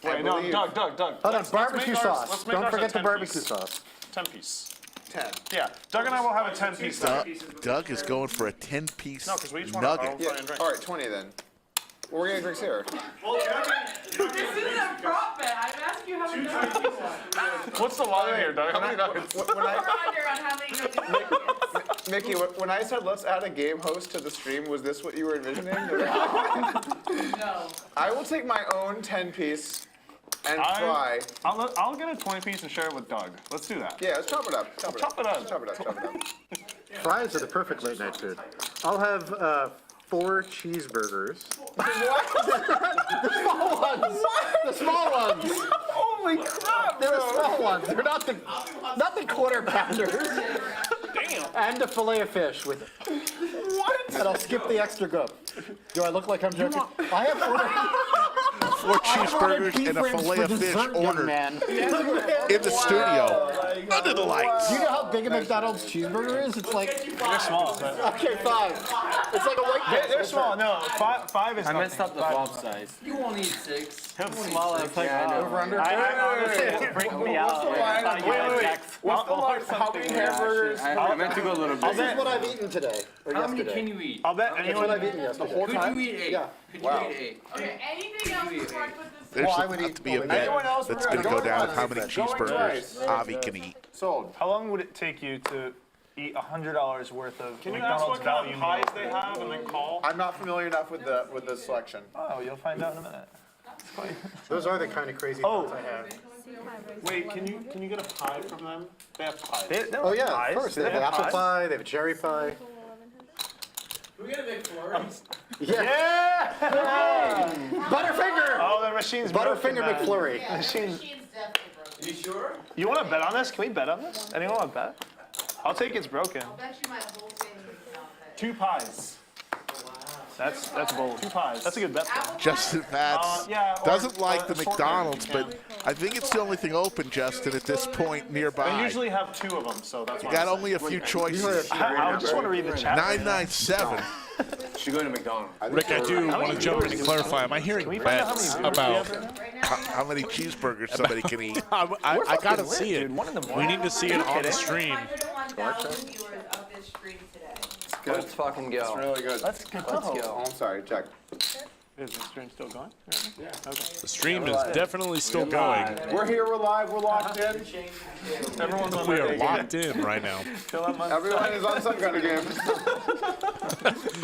[SPEAKER 10] Wait, no, Doug.
[SPEAKER 9] Hold on, barbecue sauce.
[SPEAKER 10] Let's make
[SPEAKER 9] Don't
[SPEAKER 10] ours
[SPEAKER 9] forget
[SPEAKER 10] a
[SPEAKER 9] the
[SPEAKER 10] 10
[SPEAKER 9] barbecue
[SPEAKER 10] piece.
[SPEAKER 9] sauce.
[SPEAKER 10] 10-piece.
[SPEAKER 19] 10.
[SPEAKER 10] Yeah, Doug and I will have a 10-piece nugget.
[SPEAKER 1] Doug is going for a 10-piece
[SPEAKER 10] No, 'cause we each want
[SPEAKER 1] nugget.
[SPEAKER 10] our own fucking drink.
[SPEAKER 19] All right, 20 then. Well, we're getting drinks here.
[SPEAKER 13] This is a prop bet. I'm asking you how many nuggets you want.
[SPEAKER 10] What's the line here, Doug? How many nuggets?
[SPEAKER 13] Over under on how many nuggets you want.
[SPEAKER 19] Mickey, when I said let's add a game host to the stream, was this what you were envisioning?
[SPEAKER 13] No.
[SPEAKER 19] I will take my own 10-piece and fry.
[SPEAKER 10] I'll get a 20-piece and share it with Doug. Let's do that.
[SPEAKER 19] Yeah, let's chop it up.
[SPEAKER 10] Chop it up.
[SPEAKER 9] Fries are the perfect late night food. I'll have 4 cheeseburgers. The small ones. The small ones.
[SPEAKER 19] Holy crap!
[SPEAKER 9] They're the small ones. They're not the quarter pounders.
[SPEAKER 10] Damn.
[SPEAKER 9] And a fillet of fish with it. What? And I'll skip the extra go. Do I look like I'm joking? I have
[SPEAKER 1] 4 cheeseburgers and a fillet of fish ordered in the studio under the lights.
[SPEAKER 9] Do you know how big a McDonald's cheeseburger is? It's like
[SPEAKER 7] They're small.
[SPEAKER 9] okay, 5. It's like a white.
[SPEAKER 7] They're small. No, five is.
[SPEAKER 11] I messed up the bomb size.
[SPEAKER 15] You won't eat 6.
[SPEAKER 7] He'll small as
[SPEAKER 9] Over under.
[SPEAKER 7] Freak me out.
[SPEAKER 19] Wait. What's the line? How many hamburgers?
[SPEAKER 11] I meant to go a little bit.
[SPEAKER 9] This is what I've eaten today or
[SPEAKER 15] How many
[SPEAKER 9] yesterday.
[SPEAKER 15] can you eat?
[SPEAKER 7] I'll bet
[SPEAKER 9] That's
[SPEAKER 7] anyone.
[SPEAKER 9] what I've eaten yesterday. The whole
[SPEAKER 15] Could
[SPEAKER 9] time.
[SPEAKER 15] you eat 8?
[SPEAKER 9] Yeah.
[SPEAKER 15] Could
[SPEAKER 19] Wow.
[SPEAKER 15] you eat 8?
[SPEAKER 13] Okay, anything else before I put this
[SPEAKER 1] There's
[SPEAKER 9] Well, I would
[SPEAKER 1] about to be a
[SPEAKER 9] eat-
[SPEAKER 1] bet
[SPEAKER 19] Anyone else
[SPEAKER 1] that's
[SPEAKER 19] we're
[SPEAKER 1] going to go
[SPEAKER 19] going
[SPEAKER 1] down
[SPEAKER 19] twice.
[SPEAKER 1] how many cheeseburgers Avi can eat.
[SPEAKER 19] Sold.
[SPEAKER 7] How long would it take you to eat $100 worth of
[SPEAKER 10] Can you ask
[SPEAKER 7] McDonald's
[SPEAKER 10] what kind
[SPEAKER 7] value
[SPEAKER 10] of pies
[SPEAKER 7] meal?
[SPEAKER 10] they have and then call?
[SPEAKER 19] I'm not familiar enough with the selection.
[SPEAKER 7] Oh, you'll find out in a minute.
[SPEAKER 9] Those are the kind of crazy
[SPEAKER 7] Oh.
[SPEAKER 9] thoughts I have.
[SPEAKER 10] Wait, can you get a pie from them? They have pies.
[SPEAKER 7] They don't
[SPEAKER 9] Oh
[SPEAKER 7] have
[SPEAKER 9] yeah,
[SPEAKER 7] pies.
[SPEAKER 9] of course. They
[SPEAKER 7] Do
[SPEAKER 9] have apple
[SPEAKER 7] pies?
[SPEAKER 9] pie. They have a cherry pie.
[SPEAKER 15] Can we get a big flurry?
[SPEAKER 9] Yeah. Butterfinger.
[SPEAKER 7] Oh, the machine's broken,
[SPEAKER 9] Butterfinger
[SPEAKER 7] man.
[SPEAKER 9] McFlurry.
[SPEAKER 7] Machine.
[SPEAKER 15] You sure?
[SPEAKER 7] You want to bet on this? Can we bet on this? Anyone want to bet? I'll take it's broken.
[SPEAKER 13] I'll bet you my whole savings account that
[SPEAKER 10] 2 pies.
[SPEAKER 7] That's bold.
[SPEAKER 10] 2 pies.
[SPEAKER 7] That's a good bet. Though.
[SPEAKER 1] Justin Pats
[SPEAKER 10] yeah, or-
[SPEAKER 1] doesn't like
[SPEAKER 10] or
[SPEAKER 1] the
[SPEAKER 10] assortment,
[SPEAKER 1] McDonald's,
[SPEAKER 10] you can.
[SPEAKER 1] but I think it's the only thing open, Justin, at this point
[SPEAKER 10] They
[SPEAKER 1] nearby.
[SPEAKER 10] usually have 2 of them, so that's
[SPEAKER 1] You
[SPEAKER 10] why.
[SPEAKER 1] got only a few choices.
[SPEAKER 7] I just want to read the chat.
[SPEAKER 1] 997.
[SPEAKER 11] Should go to McDonald's.
[SPEAKER 2] Rick, I do want to jump in and clarify. Am I hearing bets about?
[SPEAKER 1] How many cheeseburgers somebody can eat?
[SPEAKER 2] I gotta see it. We need to see it on the stream.
[SPEAKER 13] 101,000 viewers of this stream today.
[SPEAKER 5] Let's fucking go.
[SPEAKER 19] It's really good.
[SPEAKER 7] Let's go.
[SPEAKER 19] Oh, I'm sorry, check.
[SPEAKER 7] Is the stream still going? Yeah. Okay.
[SPEAKER 2] The stream is definitely still going.
[SPEAKER 19] We're here, we're live, we're locked in.
[SPEAKER 7] Everyone's on
[SPEAKER 2] We
[SPEAKER 7] their
[SPEAKER 2] are
[SPEAKER 7] A
[SPEAKER 2] locked
[SPEAKER 7] game.
[SPEAKER 2] in right now.
[SPEAKER 19] Everyone is on some kind of game.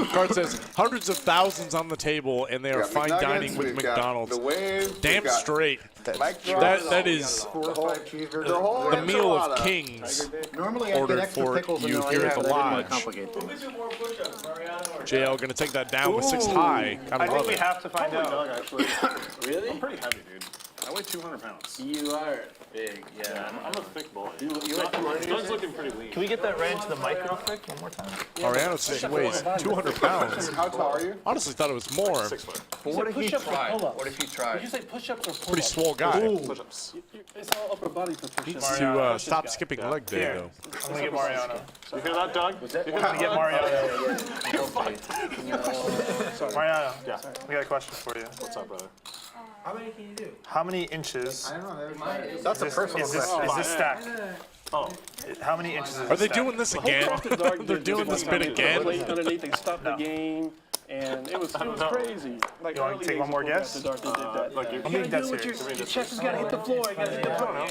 [SPEAKER 2] Card says hundreds of thousands on the table, and they are
[SPEAKER 19] We've got
[SPEAKER 2] fine
[SPEAKER 19] McNuggets,
[SPEAKER 2] dining with
[SPEAKER 19] we've got
[SPEAKER 2] McDonald's.
[SPEAKER 19] The wave.
[SPEAKER 2] Damn
[SPEAKER 19] we've got
[SPEAKER 2] straight.
[SPEAKER 19] Mike
[SPEAKER 2] That is
[SPEAKER 9] 4 or 5 cheeseburgers.
[SPEAKER 19] the whole
[SPEAKER 2] the meal of
[SPEAKER 19] enchilada.
[SPEAKER 2] kings
[SPEAKER 9] Normally I get
[SPEAKER 2] ordered
[SPEAKER 9] extra
[SPEAKER 2] for
[SPEAKER 9] pickles and
[SPEAKER 2] you
[SPEAKER 9] no
[SPEAKER 2] here
[SPEAKER 9] ice,
[SPEAKER 2] at the
[SPEAKER 9] but I didn't want
[SPEAKER 2] lodge.
[SPEAKER 9] to complicate things.
[SPEAKER 15] Who can do more push-ups, Mariano or
[SPEAKER 2] JL gonna take that down with 6 high.
[SPEAKER 7] I
[SPEAKER 2] Gotta
[SPEAKER 7] think
[SPEAKER 2] love
[SPEAKER 7] we
[SPEAKER 2] it.
[SPEAKER 7] have to find out.
[SPEAKER 10] Doug, actually.
[SPEAKER 11] Really?
[SPEAKER 10] I'm pretty heavy, dude. I weigh 200 pounds.
[SPEAKER 11] You are big, yeah.
[SPEAKER 10] I'm a thick boy.
[SPEAKER 11] You like 200?
[SPEAKER 10] Doug's looking pretty lean.
[SPEAKER 7] Can we get that right into the mic real quick one more time?
[SPEAKER 2] Mariano says he weighs 200 pounds.
[SPEAKER 19] How tall are you?
[SPEAKER 2] Honestly, thought it was more.
[SPEAKER 10] 6 foot.
[SPEAKER 5] But what if you tried? What if you tried?
[SPEAKER 11] Did you say push-ups or pull-ups?
[SPEAKER 2] Pretty swole guy.
[SPEAKER 10] Push-ups.
[SPEAKER 11] It's all upper body for push-ups.
[SPEAKER 2] Needs to stop skipping leg day
[SPEAKER 7] Here.
[SPEAKER 2] though.
[SPEAKER 7] I'm gonna get Mariano.
[SPEAKER 10] You hear that, Doug?
[SPEAKER 7] I'm gonna get Mariano. Mariano,
[SPEAKER 10] Yeah.
[SPEAKER 7] we got a question for you.
[SPEAKER 10] What's up, brother?
[SPEAKER 15] How many can you do?
[SPEAKER 7] How many inches?
[SPEAKER 9] That's a personal
[SPEAKER 7] Is this
[SPEAKER 9] question.
[SPEAKER 7] stack? Oh, how many inches is
[SPEAKER 2] Are they
[SPEAKER 7] this
[SPEAKER 2] doing this again? They're doing this bit again.
[SPEAKER 10] Underneath, they stopped the game, and it was crazy. Like,
[SPEAKER 7] You want to take one more guess? I'm being dead serious.
[SPEAKER 11] Your chest has got to hit the floor. You got to hit the floor.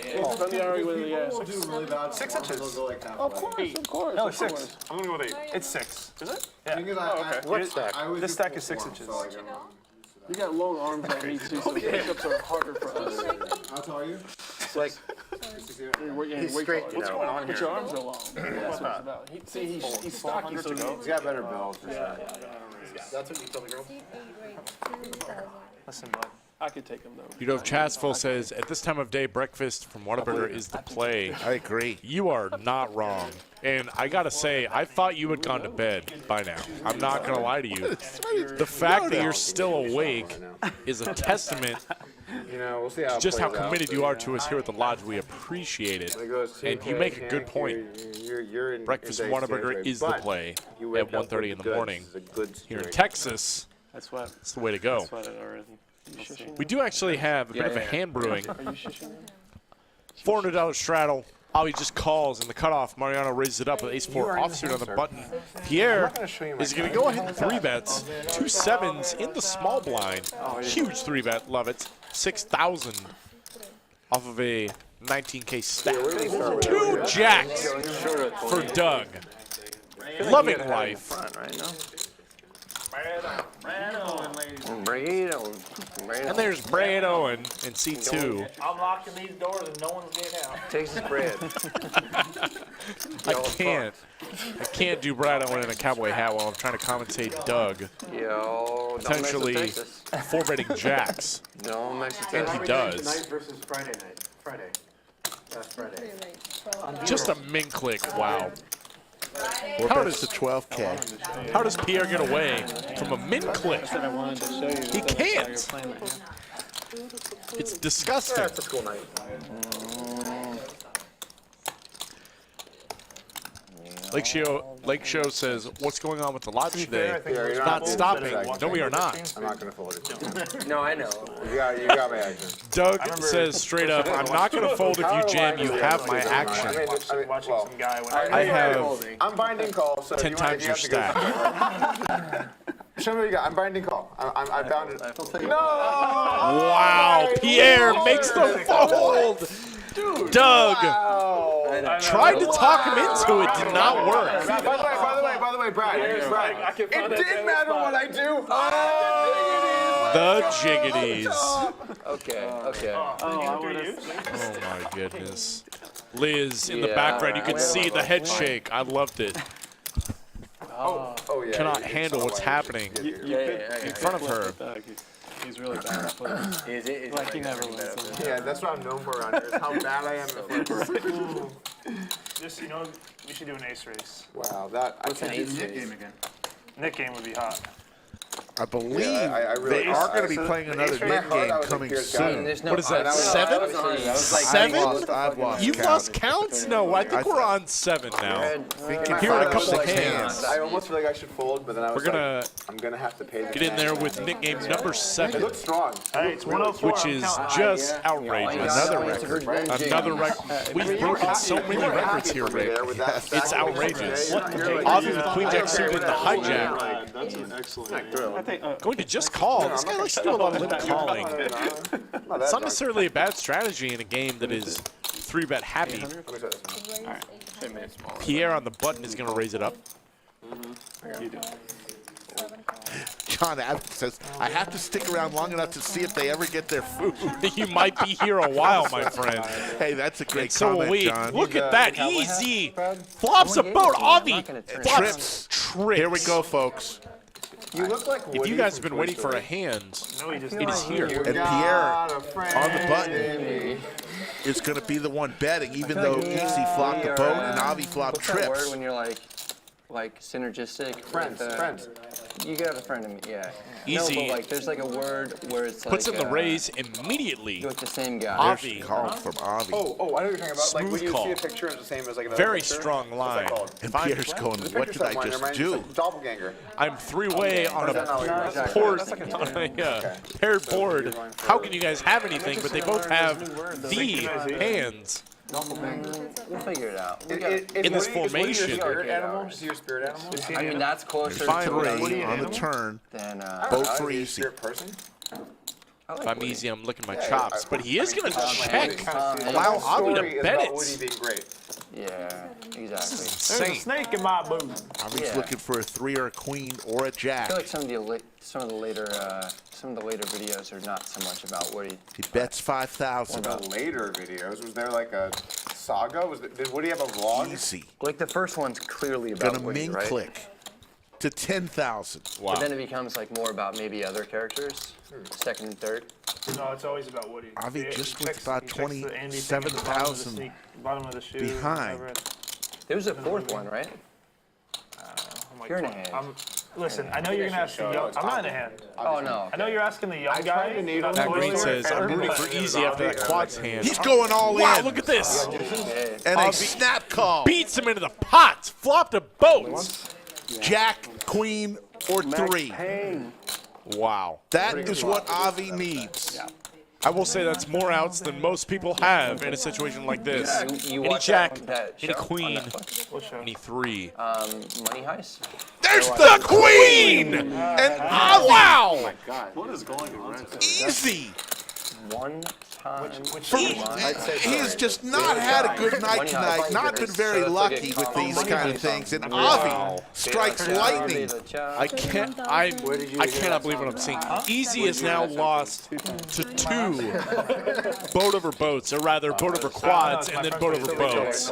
[SPEAKER 7] 6 inches.
[SPEAKER 11] Of course.
[SPEAKER 7] No, 6.
[SPEAKER 10] I'm gonna go with 8.
[SPEAKER 7] It's 6.
[SPEAKER 10] Is it?
[SPEAKER 7] Yeah.
[SPEAKER 10] okay.
[SPEAKER 9] What stack?
[SPEAKER 7] This stack is 6 inches.
[SPEAKER 11] You got long arms like me too, so push-ups are harder for us.
[SPEAKER 9] How tall are you?
[SPEAKER 11] It's like
[SPEAKER 9] He's straight, you
[SPEAKER 10] What's
[SPEAKER 9] know.
[SPEAKER 10] going on
[SPEAKER 11] but
[SPEAKER 10] here?
[SPEAKER 11] your arms are long. That's what it's about. He's stocky, so
[SPEAKER 19] He's got better build for sure.
[SPEAKER 9] That's what you told the girls?
[SPEAKER 7] Listen, bud.
[SPEAKER 11] I could take him though.
[SPEAKER 2] You know, Chasville says at this time of day, breakfast from Whataburger is the play.
[SPEAKER 1] I agree.
[SPEAKER 2] You are not wrong. And I gotta say, I thought you had gone to bed by now. I'm not gonna lie to you. The fact that you're still awake is a testament
[SPEAKER 19] You know, we'll see how
[SPEAKER 2] to
[SPEAKER 19] it
[SPEAKER 2] just how
[SPEAKER 19] plays out,
[SPEAKER 2] committed
[SPEAKER 19] but,
[SPEAKER 2] you are to us here at the lodge. We appreciate it. And you make a good point.
[SPEAKER 19] You're in
[SPEAKER 2] Breakfast
[SPEAKER 19] in
[SPEAKER 2] from
[SPEAKER 19] day
[SPEAKER 2] Whataburger
[SPEAKER 19] standard,
[SPEAKER 2] is the
[SPEAKER 19] but
[SPEAKER 2] play
[SPEAKER 19] you
[SPEAKER 2] at
[SPEAKER 19] wake up
[SPEAKER 2] 1:30
[SPEAKER 19] with
[SPEAKER 2] in the
[SPEAKER 19] goods.
[SPEAKER 2] morning.
[SPEAKER 19] It's a good
[SPEAKER 2] Here in
[SPEAKER 19] string.
[SPEAKER 2] Texas,
[SPEAKER 11] That's what.
[SPEAKER 2] That's the way to go.
[SPEAKER 11] That's what it already.
[SPEAKER 2] We do actually have a bit of a hand brewing.
[SPEAKER 11] Are you shushing them?
[SPEAKER 2] $400 straddle. Avi just calls, and the cutoff. Mariano raises it up with ace-4 offsuit on the button. Pierre is going to go ahead and 3-bets. 2 7s in the small blind. Huge 3-bet. Love it. 6,000 off of a 19K stack. 2 jacks for Doug. Loving life. And there's Brad Owen in C2.
[SPEAKER 7] I'm locking these doors and no one's getting out.
[SPEAKER 5] Takes his bread.
[SPEAKER 2] I can't do Brad Owen in a cowboy hat while I'm trying to commentate Doug.
[SPEAKER 5] Yo,
[SPEAKER 2] Potentially 4-betting jacks.
[SPEAKER 5] Don't mess with
[SPEAKER 2] And he does.
[SPEAKER 9] Tonight versus Friday night. Friday. Last Friday.
[SPEAKER 2] Just a min click. Wow.
[SPEAKER 1] How does the 12K?
[SPEAKER 2] How does Pierre get away from a min click? He can't. It's disgusting.
[SPEAKER 9] It's a school night.
[SPEAKER 2] Lake Show says, what's going on with the lodge today? It's not stopping. No, we are not.
[SPEAKER 9] I'm not going to fold it.
[SPEAKER 11] No, I know.
[SPEAKER 9] You got my action.
[SPEAKER 2] Doug says straight up, I'm not going to fold if you jam. You have my action.
[SPEAKER 7] Watching some guy when
[SPEAKER 2] I have
[SPEAKER 9] I'm binding call. So
[SPEAKER 2] 10 times your stack.
[SPEAKER 9] Show me what you got. I'm binding call. I bound it. No!
[SPEAKER 2] Wow, Pierre makes the fold. Doug tried to talk him into it, did not work.
[SPEAKER 9] By the way, Brad. It didn't matter what I do.
[SPEAKER 2] The jiggities.
[SPEAKER 5] Okay.
[SPEAKER 2] Oh my goodness. Liz in the background, you can see the head shake. I loved it.
[SPEAKER 9] Oh yeah.
[SPEAKER 2] Cannot handle what's happening in front of her.
[SPEAKER 11] He's really bad at flipping. Like he never wins.
[SPEAKER 9] Yeah, that's what I'm known for around here, is how bad I am at flipping.
[SPEAKER 7] Just, we should do an ace race.
[SPEAKER 9] Wow, that.
[SPEAKER 11] What's an ace
[SPEAKER 9] Nick
[SPEAKER 11] race?
[SPEAKER 9] game again.
[SPEAKER 7] Nick game would be hot.
[SPEAKER 1] I believe
[SPEAKER 9] I really
[SPEAKER 1] they are going to be playing another mid game coming soon.
[SPEAKER 2] What is that, 7? 7?
[SPEAKER 1] I've lost
[SPEAKER 2] You've
[SPEAKER 1] count.
[SPEAKER 2] lost counts? No, I think we're on 7 now. Here in a couple of hands.
[SPEAKER 9] I almost feel like I should fold, but then I was
[SPEAKER 2] I'm
[SPEAKER 9] gonna have to pay the
[SPEAKER 2] get in there with nickname number 7,
[SPEAKER 9] It looks strong.
[SPEAKER 7] Hey, it's 104.
[SPEAKER 2] which is just outrageous. Another record. We've broken so many records here, Rick. It's outrageous. Avi with Queen Jack suited in the hijack.
[SPEAKER 10] That's an excellent throw.
[SPEAKER 2] Going to just call. This guy likes to do a lot of limit calling. It's not necessarily a bad strategy in a game that is 3-bet happy. Pierre on the button is going to raise it up.
[SPEAKER 1] John Adams says, I have to stick around long enough to see if they ever get their food.
[SPEAKER 2] You might be here a while, my friend.
[SPEAKER 1] Hey, that's a great
[SPEAKER 2] So
[SPEAKER 1] comment,
[SPEAKER 2] we
[SPEAKER 1] John.
[SPEAKER 2] look at that, easy. Flops a boat, Avi.
[SPEAKER 1] Trips. Here we go, folks.
[SPEAKER 9] You look like
[SPEAKER 2] If you guys have been waiting for a hand, it is here.
[SPEAKER 1] And Pierre on the button is going to be the one betting, even though Easy flopped the boat and Avi flopped
[SPEAKER 5] What's that word
[SPEAKER 1] trips.
[SPEAKER 5] when you're like synergistic?
[SPEAKER 9] Friends.
[SPEAKER 5] You got a friend of me, yeah.
[SPEAKER 2] Easy.
[SPEAKER 5] No, but like there's like a word where it's like.
[SPEAKER 2] Puts in the raise immediately.
[SPEAKER 5] You're like the same guy.
[SPEAKER 2] Avi.
[SPEAKER 1] Call from Avi.
[SPEAKER 9] Oh, I know what you're talking about. Like when
[SPEAKER 2] Smooth
[SPEAKER 9] you
[SPEAKER 2] call.
[SPEAKER 9] see a picture, it's the same as like another
[SPEAKER 2] Very
[SPEAKER 9] picture.
[SPEAKER 2] strong line.
[SPEAKER 1] And Pierre's going, what did I just do?
[SPEAKER 9] Doppelganger.
[SPEAKER 2] I'm 3-way on a paired board. How can you guys have anything? But they both have the hands.
[SPEAKER 5] We'll figure it out.
[SPEAKER 2] In this formation.
[SPEAKER 9] Is he your spirit animal?
[SPEAKER 5] I mean, that's closer
[SPEAKER 1] Fine
[SPEAKER 5] to
[SPEAKER 1] Ray on the turn.
[SPEAKER 5] than
[SPEAKER 1] Boat for Easy.
[SPEAKER 9] Person?
[SPEAKER 2] If I'm easy, I'm licking my chops. But he is going to check. Allow Avi to bet
[SPEAKER 9] Woody
[SPEAKER 2] it.
[SPEAKER 9] being great.
[SPEAKER 5] Yeah, exactly.
[SPEAKER 7] There's a
[SPEAKER 2] Insane.
[SPEAKER 7] snake in my boot.
[SPEAKER 1] Avi's looking for a 3 or a queen or a
[SPEAKER 5] I
[SPEAKER 1] jack.
[SPEAKER 5] feel like some of the later videos are not so much about Woody.
[SPEAKER 1] He bets 5,000.
[SPEAKER 9] The later videos, was there like a saga? Did Woody have a vlog?
[SPEAKER 1] Easy.
[SPEAKER 5] Like the first one's clearly about
[SPEAKER 1] Gonna
[SPEAKER 5] Woody,
[SPEAKER 1] min
[SPEAKER 5] right?
[SPEAKER 1] click to 10,000.
[SPEAKER 2] Wow.
[SPEAKER 5] But then it becomes like more about maybe other characters, second and third.
[SPEAKER 7] No, it's always about Woody.
[SPEAKER 1] Avi
[SPEAKER 7] He
[SPEAKER 1] just
[SPEAKER 7] checks-
[SPEAKER 1] with about
[SPEAKER 7] he checks the Andy thing at the bottom of the
[SPEAKER 1] 27,000
[SPEAKER 7] sneak- bottom of the shoe,
[SPEAKER 1] behind.
[SPEAKER 7] whatever.
[SPEAKER 5] There was a fourth one, right?
[SPEAKER 7] I'm like,
[SPEAKER 5] You're in a hand.
[SPEAKER 7] Listen, I know you're gonna ask the young. I'm not in a hand.
[SPEAKER 5] Oh no.
[SPEAKER 7] I know you're asking the young guy. about
[SPEAKER 2] Matt
[SPEAKER 7] toys
[SPEAKER 2] Green
[SPEAKER 7] here,
[SPEAKER 2] says, I'm
[SPEAKER 7] and-
[SPEAKER 2] rooting for Easy after that quads hand.
[SPEAKER 1] He's going all
[SPEAKER 2] Wow,
[SPEAKER 1] in.
[SPEAKER 2] look at this.
[SPEAKER 1] And a snap call.
[SPEAKER 2] Beats him into the pot. Flopped a boat.
[SPEAKER 1] Jack, queen, or 3.
[SPEAKER 2] Wow.
[SPEAKER 1] That is what Avi needs.
[SPEAKER 2] Yeah. I will say that's more outs than most people have in a situation like this.
[SPEAKER 5] You
[SPEAKER 2] Any
[SPEAKER 5] watch
[SPEAKER 2] jack,
[SPEAKER 5] that
[SPEAKER 2] any
[SPEAKER 5] show on
[SPEAKER 2] queen,
[SPEAKER 5] Netflix?
[SPEAKER 2] any 3.
[SPEAKER 5] Money Heist.
[SPEAKER 1] There's the queen! And wow!
[SPEAKER 10] Oh my God. What is going on?
[SPEAKER 1] Easy.
[SPEAKER 5] One time.
[SPEAKER 1] He has just not had a good night tonight, not been very lucky with these kind of things. And Avi strikes lightning.
[SPEAKER 2] I cannot believe what I'm seeing. Easy has now lost to 2 boat over boats, or rather boat over quads and then boat over boats.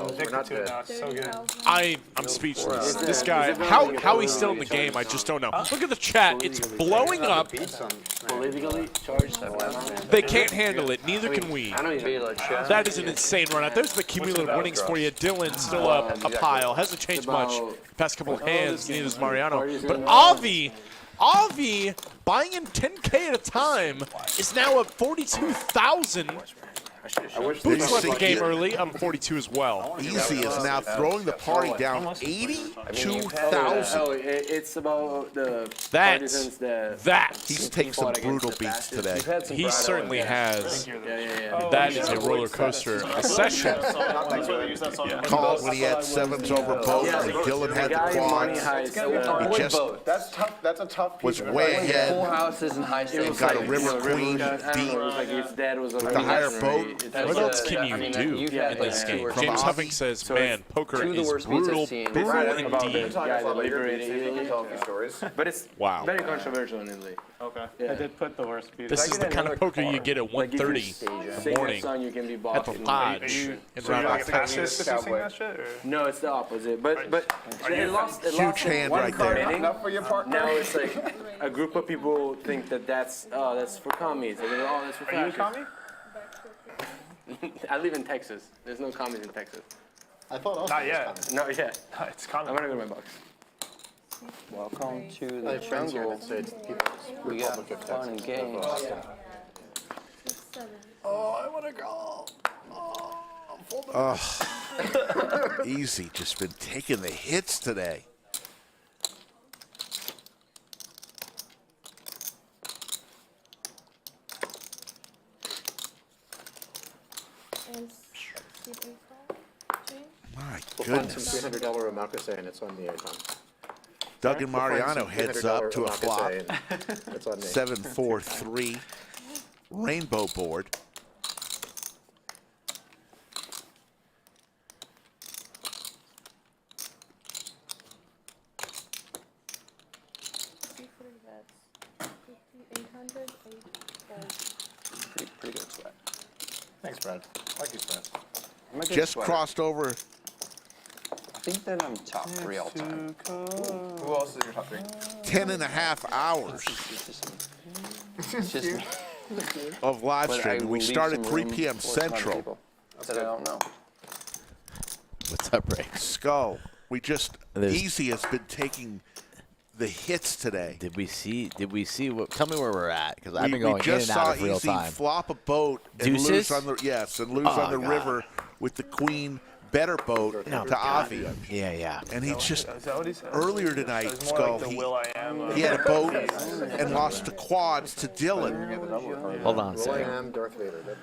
[SPEAKER 2] I'm speechless. This guy, how he's still in the game, I just don't know. Look at the chat. It's blowing up. They can't handle it. Neither can we. That is an insane run out. There's the cumulative winnings for you. Dylan still up a pile. Hasn't changed much. Past couple of hands, neither is Mariano. But Avi, buying in 10K at a time, is now at 42,000. Boots left the game early. I'm 42 as well.
[SPEAKER 1] Easy is now throwing the party down 82,000.
[SPEAKER 11] It's about the
[SPEAKER 2] partisans that.
[SPEAKER 1] He's taking some brutal beats today.
[SPEAKER 2] He certainly has. That is a roller coaster. A session.
[SPEAKER 1] Called when he had 7s over both, and Dylan had the quads. He just
[SPEAKER 19] That's a tough
[SPEAKER 1] was
[SPEAKER 19] piece.
[SPEAKER 1] way ahead
[SPEAKER 5] Full houses and high stakes.
[SPEAKER 1] and got a river queen beat with the higher boat.
[SPEAKER 2] What else can you do in this game? James Huffing says, man, poker is brutal indeed.
[SPEAKER 11] But it's very controversial in Italy.
[SPEAKER 7] Okay.
[SPEAKER 11] Yeah.
[SPEAKER 7] I did put the worst beat.
[SPEAKER 2] This is the kind of poker you get at 1:30 in the morning at the lodge in Round Texas.
[SPEAKER 11] No, it's the opposite. But it lost
[SPEAKER 1] Huge hand
[SPEAKER 11] one
[SPEAKER 1] right there.
[SPEAKER 11] enough for your partner. Now it's like a group of people think that's for commies. They go, oh, that's for fashion.
[SPEAKER 7] Are you a commie?
[SPEAKER 11] I live in Texas. There's no commies in Texas.
[SPEAKER 9] I thought also
[SPEAKER 7] Not yet.
[SPEAKER 11] Not yet.
[SPEAKER 7] It's commie.
[SPEAKER 11] I'm gonna go to my box.
[SPEAKER 5] Welcome to
[SPEAKER 9] I
[SPEAKER 5] the
[SPEAKER 9] have friends here
[SPEAKER 5] jungle.
[SPEAKER 9] that say it's people.
[SPEAKER 5] We got fun and games.
[SPEAKER 1] Oh, I want to go. Easy, just been taking the hits today. My goodness.
[SPEAKER 9] We'll find some $300 omakase and it's on me, Efan.
[SPEAKER 1] Doug and Mariano heads up to a flop.
[SPEAKER 9] It's on me.
[SPEAKER 1] 7-4-3 rainbow board.
[SPEAKER 5] Pretty good sweat.
[SPEAKER 9] Thanks, Brad. I like you, Brad.
[SPEAKER 5] I'm a good
[SPEAKER 1] Just
[SPEAKER 5] sweater.
[SPEAKER 1] crossed over.
[SPEAKER 5] I think that I'm top 3 all time.
[SPEAKER 19] Who else is your top 3?
[SPEAKER 1] 10.5 hours
[SPEAKER 5] It's just me.
[SPEAKER 1] of live
[SPEAKER 5] But I
[SPEAKER 1] streaming.
[SPEAKER 5] will
[SPEAKER 1] We
[SPEAKER 5] leave
[SPEAKER 1] started
[SPEAKER 5] some
[SPEAKER 1] 3
[SPEAKER 5] room
[SPEAKER 1] p.m.
[SPEAKER 5] for some other
[SPEAKER 1] Central.
[SPEAKER 5] people that I don't know.
[SPEAKER 14] What's up, Ray?
[SPEAKER 1] Skull. We just
[SPEAKER 14] There's-
[SPEAKER 1] Easy has been taking the hits today.
[SPEAKER 14] Did we see what? Tell me where we're at, because I've
[SPEAKER 1] We
[SPEAKER 14] been going in
[SPEAKER 1] just
[SPEAKER 14] and out
[SPEAKER 1] saw
[SPEAKER 14] of real
[SPEAKER 1] Easy
[SPEAKER 14] time.
[SPEAKER 1] flop a boat and lose
[SPEAKER 14] Deuces?
[SPEAKER 1] on the lose
[SPEAKER 14] Oh,
[SPEAKER 1] on the
[SPEAKER 14] God.
[SPEAKER 1] river with the queen better boat
[SPEAKER 14] No,
[SPEAKER 1] to Avi.
[SPEAKER 14] Yeah.
[SPEAKER 1] And he just
[SPEAKER 7] Is that what he said?
[SPEAKER 1] earlier tonight,
[SPEAKER 7] It's more
[SPEAKER 1] Skull,
[SPEAKER 7] like the Will I Am.
[SPEAKER 1] he had a boat and lost to quads to Dylan.
[SPEAKER 14] Hold on a
[SPEAKER 9] Will I
[SPEAKER 14] second.
[SPEAKER 9] am Darth Vader.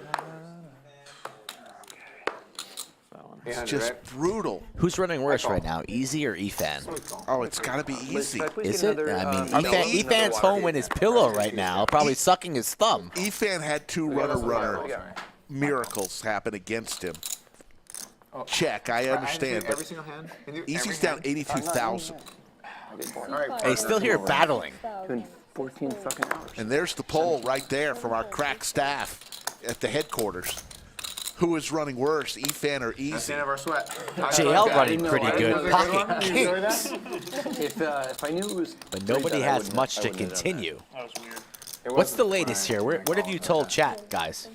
[SPEAKER 1] It's just brutal.
[SPEAKER 14] Who's running worse right now, Easy or Efan?
[SPEAKER 1] Oh, it's got to be Easy.
[SPEAKER 14] Is it? I mean,
[SPEAKER 1] I mean,
[SPEAKER 14] Efan's home in his pillow right now, probably sucking his thumb.
[SPEAKER 1] Efan had 2 runner miracles happen against him. Check, I understand,
[SPEAKER 19] Every
[SPEAKER 1] but
[SPEAKER 19] single hand?
[SPEAKER 1] Easy's down 82,000.
[SPEAKER 14] He's still here battling.
[SPEAKER 5] Been 14 fucking hours.
[SPEAKER 1] And there's the poll right there from our crack staff at the headquarters. Who is running worse, Efan or
[SPEAKER 19] That's the
[SPEAKER 1] Easy?
[SPEAKER 19] end of our sweat.
[SPEAKER 14] JL running pretty good. Pocket kings.
[SPEAKER 5] If I knew it was.
[SPEAKER 14] But nobody has much to continue. What's the latest here? What have you told chat, guys?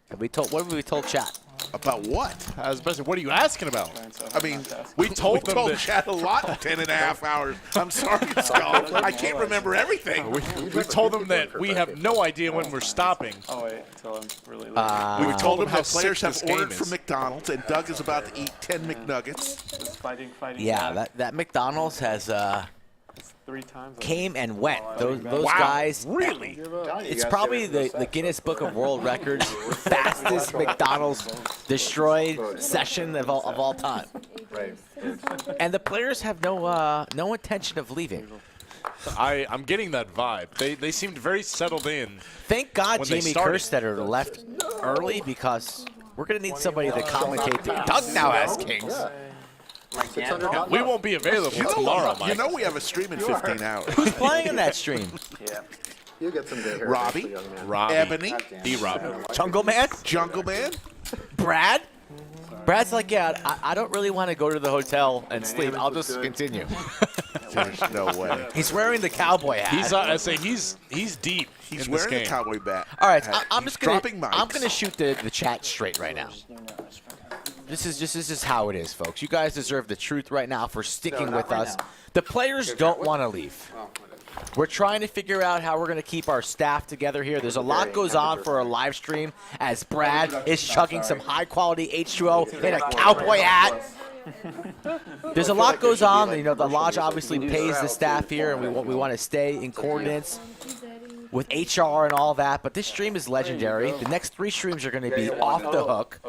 [SPEAKER 14] What have we told chat?
[SPEAKER 1] About what?
[SPEAKER 2] I was about to say, what are you asking about?
[SPEAKER 1] I mean,
[SPEAKER 2] We told them that.
[SPEAKER 1] Chad a lot in 10.5 hours. I'm sorry, Skull. I can't remember everything.
[SPEAKER 2] We told them that we have no idea when we're stopping.
[SPEAKER 7] Oh wait, until I'm really
[SPEAKER 1] We told them how
[SPEAKER 2] sick
[SPEAKER 1] players have
[SPEAKER 2] this game
[SPEAKER 1] ordered
[SPEAKER 2] is.
[SPEAKER 1] from McDonald's, and Doug is about to eat 10 McNuggets.
[SPEAKER 7] Just fighting.
[SPEAKER 14] Yeah, that McDonald's has came and went. Those guys.
[SPEAKER 2] Really?
[SPEAKER 14] It's probably the Guinness Book of World Records fastest McDonald's destroyed session of all time.
[SPEAKER 9] Right.
[SPEAKER 14] And the players have no intention of leaving.
[SPEAKER 2] I'm getting that vibe. They seemed very settled in.
[SPEAKER 14] Thank God
[SPEAKER 2] when they
[SPEAKER 14] Jamie
[SPEAKER 2] started.
[SPEAKER 14] Kerstetter left early because we're going to need somebody to commentate. Doug now has kings.
[SPEAKER 2] We won't be available tomorrow, Mike.
[SPEAKER 1] You know we have a stream in 15 hours.
[SPEAKER 14] Who's playing in that stream?
[SPEAKER 9] Yeah. You'll get some good hair.
[SPEAKER 1] Robbie, Ebony,
[SPEAKER 14] Jungle Man,
[SPEAKER 1] Jungle Man,
[SPEAKER 14] Brad. Brad's like, yeah, I don't really want to go to the hotel and sleep. I'll just continue.
[SPEAKER 1] There's no way.
[SPEAKER 14] He's wearing the cowboy hat.
[SPEAKER 2] He's deep.
[SPEAKER 1] He's
[SPEAKER 2] in this
[SPEAKER 1] wearing
[SPEAKER 2] game.
[SPEAKER 1] the cowboy bat.
[SPEAKER 14] All right, I'm just gonna
[SPEAKER 1] dropping mics.
[SPEAKER 14] I'm gonna shoot the chat straight right now. This is how it is, folks. You guys deserve the truth right now for sticking with us. The players don't want to leave. We're trying to figure out how we're going to keep our staff together here. There's a lot goes on for a live stream as Brad is chugging some high-quality H2O in a cowboy hat. There's a lot goes on. You know, the lodge obviously pays the staff here, and we want to stay in coordinates with HR and all that. But this stream is legendary. The next 3 streams are going to be off the hook.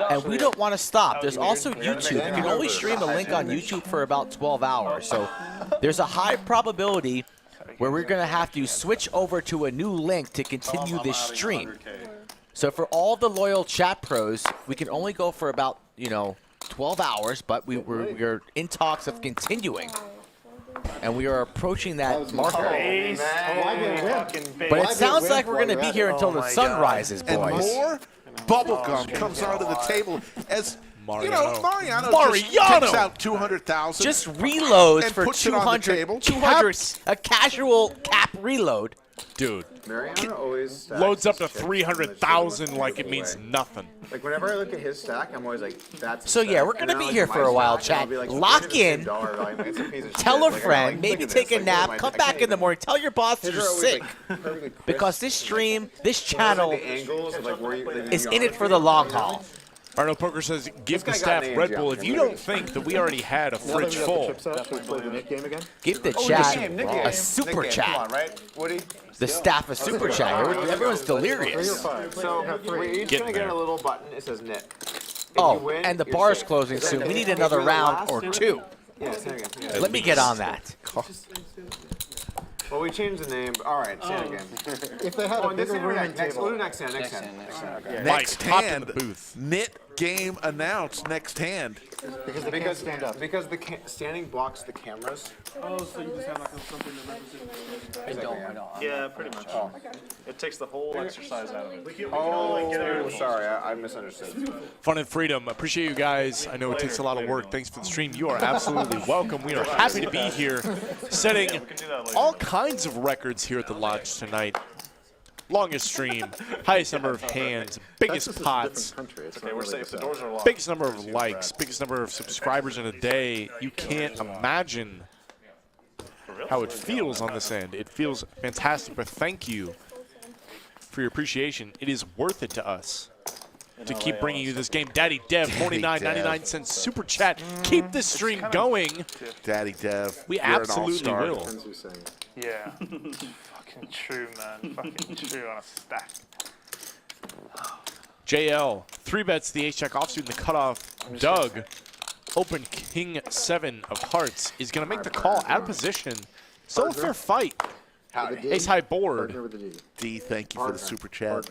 [SPEAKER 14] And we don't want to stop. There's also YouTube. You can only stream a link on YouTube for about 12 hours. So there's a high probability where we're going to have to switch over to a new link to continue this stream. So for all the loyal chat pros, we can only go for about, 12 hours, but we're in talks of continuing. And we are approaching that marker. But it sounds like we're going to be here until the sun rises, boys.
[SPEAKER 1] And more bubblegum comes onto the table as Mariano just takes out 200,000.
[SPEAKER 14] Just reloads
[SPEAKER 1] and
[SPEAKER 14] for
[SPEAKER 1] puts it on the
[SPEAKER 14] 200,
[SPEAKER 1] table.
[SPEAKER 14] 200, a casual cap reload.
[SPEAKER 2] Dude,
[SPEAKER 19] Mariano always
[SPEAKER 2] loads up to 300,000 like it means nothing.
[SPEAKER 19] Like whenever I look at his stack, I'm always like, that's.
[SPEAKER 14] So yeah, we're gonna be here for a while, chat. Lock in, tell a friend, maybe take a nap, come back in the morning, tell your boss that you're sick, because this stream, this channel is in it for the long haul.
[SPEAKER 2] Arnold Poker says, give the staff Red Bull if you don't think that we already had a fridge full.
[SPEAKER 14] Give the chat a super chat. The staff a super chat. Everyone's delirious.
[SPEAKER 19] So we're each going to get a little button. It says knit.
[SPEAKER 14] Oh, and the bar's closing soon. We need another round or 2. Let me get on that.
[SPEAKER 19] Well, we changed the name. All right, say it again.
[SPEAKER 9] If they had a bigger room and table.
[SPEAKER 19] We'll do next hand.
[SPEAKER 1] Next hand. Knit game announced. Next hand.
[SPEAKER 19] Because the standing blocks the cameras.
[SPEAKER 10] Oh, so you just have like something to represent.
[SPEAKER 5] I don't.
[SPEAKER 10] Yeah, pretty much. It takes the whole exercise out of it.
[SPEAKER 19] Oh, sorry, I misunderstood.
[SPEAKER 2] Fun and Freedom, appreciate you guys. I know it takes a lot of work. Thanks for the stream. You are absolutely welcome. We are happy to be here, setting all kinds of records here at the lodge tonight. Longest stream, highest number of hands, biggest pots,
[SPEAKER 10] Okay, we're safe. The doors are locked.
[SPEAKER 2] biggest number of likes, biggest number of subscribers in a day. You can't imagine how it feels on this end. It feels fantastic, but thank you for your appreciation. It is worth it to us to keep bringing you this game. Daddy Dev, 49.99 super chat. Keep this stream going.
[SPEAKER 1] Daddy Dev,
[SPEAKER 2] We
[SPEAKER 1] you're an
[SPEAKER 2] absolutely
[SPEAKER 1] all-star.
[SPEAKER 2] will.
[SPEAKER 7] Yeah. Fucking true, man. Fucking true on a stack.
[SPEAKER 2] JL, 3 bets the ace-jack offsuit in the cutoff. Doug, open king 7 of hearts, is going to make the call out of position. Still a fair fight. Ace high board.
[SPEAKER 1] D, thank you for the super chat.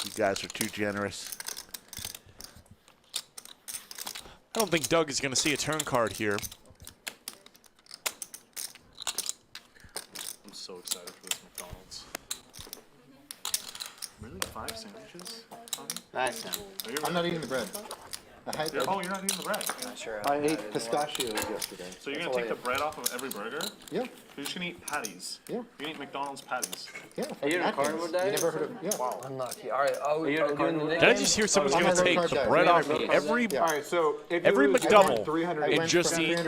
[SPEAKER 1] You guys are too generous.
[SPEAKER 2] I don't think Doug is going to see a turn card here.
[SPEAKER 10] I'm so excited for this McDonald's. Really? 5 sandwiches?
[SPEAKER 9] Nice. I'm not eating the bread.
[SPEAKER 10] Oh, you're not eating the bread?
[SPEAKER 5] Not sure.
[SPEAKER 9] I ate pistachios yesterday.
[SPEAKER 10] So you're going to take the bread off of every burger?
[SPEAKER 9] Yeah.
[SPEAKER 10] You're just going to eat patties?
[SPEAKER 9] Yeah.
[SPEAKER 10] You're going to eat McDonald's patties?
[SPEAKER 9] Yeah.
[SPEAKER 5] Are you in a carnival day?
[SPEAKER 9] You never heard of? Yeah.
[SPEAKER 5] Wow. Unlucky. All right. Oh, are you doing the
[SPEAKER 2] Did I just hear someone's going to take the bread off of every McDouble and just eat?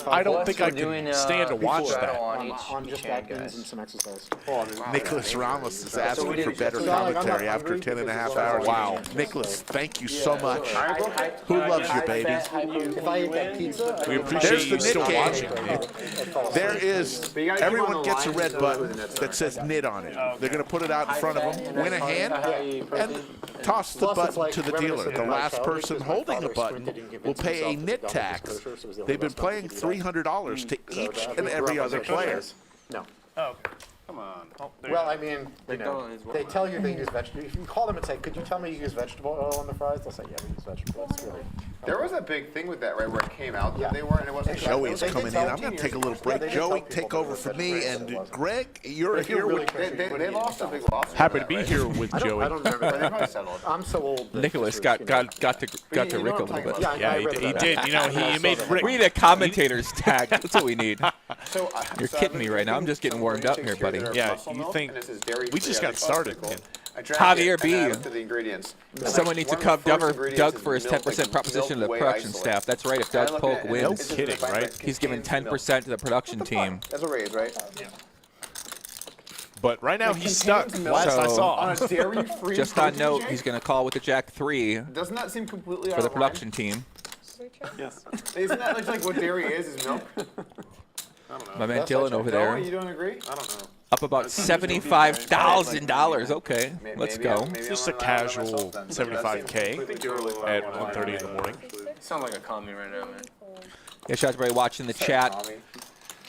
[SPEAKER 2] I don't think I can stand to watch that.
[SPEAKER 9] On just Atkins and some exercise.
[SPEAKER 1] Nicholas Ramos is asking for better commentary after 10 and a half hours.
[SPEAKER 2] Wow.
[SPEAKER 1] Nicholas, thank you so much. watch. Who loves you, baby?
[SPEAKER 9] If I eat that pizza,
[SPEAKER 2] We appreciate
[SPEAKER 1] There's
[SPEAKER 2] you
[SPEAKER 1] the
[SPEAKER 2] still
[SPEAKER 1] knit
[SPEAKER 2] watching.
[SPEAKER 1] game. There is, everyone gets a red button that says knit on it. They're going to put it out in front of them, win a hand, and toss the button to the dealer. The last person holding the button will pay a knit tax. They've been playing $300 to each and every other player.
[SPEAKER 9] No.
[SPEAKER 7] Oh, okay.
[SPEAKER 10] Come on.
[SPEAKER 9] Well, I mean, you know, they tell you they use vegetable. If you call them and say, "Could you tell me you use vegetable oil on the fries?" They'll say, "Yeah, we use vegetable." It's really.
[SPEAKER 19] There was a big thing with that, right, where it came out that they weren't, and it wasn't.
[SPEAKER 1] Joey's coming in. I'm going to take a little break. Joey, take over for me. And Greg, you're here with.
[SPEAKER 19] They lost a big loss.
[SPEAKER 2] Happy to be here with Joey.
[SPEAKER 9] I don't remember. They probably settled. I'm so old.
[SPEAKER 3] Nicholas got to Rick a little bit.
[SPEAKER 2] Yeah, he did. You know, he made Rick.
[SPEAKER 3] We need a commentator's tag. That's what we need. You're kidding me right now. I'm just getting warmed up here, buddy.
[SPEAKER 2] Yeah, you think we just got started, man.
[SPEAKER 3] Javier B.
[SPEAKER 19] The ingredients.
[SPEAKER 3] Someone needs to cup Doug for his 10% proposition to the production staff. That's right. If Doug Polk wins,
[SPEAKER 2] no kidding, right?
[SPEAKER 3] He's giving 10% to the production team.
[SPEAKER 19] That's a raise, right? Yeah.
[SPEAKER 2] But right now he's stuck. Last I saw.
[SPEAKER 19] On a dairy-free
[SPEAKER 3] Just on note, he's going to call with the Jack 3
[SPEAKER 19] Doesn't that seem completely
[SPEAKER 3] for
[SPEAKER 19] out
[SPEAKER 3] the
[SPEAKER 19] of
[SPEAKER 3] production team.
[SPEAKER 10] Yes.
[SPEAKER 19] Isn't that like what dairy is milk?
[SPEAKER 10] I don't know.
[SPEAKER 3] My man Dylan over there.
[SPEAKER 19] You don't agree? I don't know.
[SPEAKER 3] Up about $75,000. Okay, let's go.
[SPEAKER 2] Just a casual 75K at 1:30 in the morning.
[SPEAKER 11] You sound like a commie right now, man.
[SPEAKER 3] Yeah, shout out to everybody watching the chat.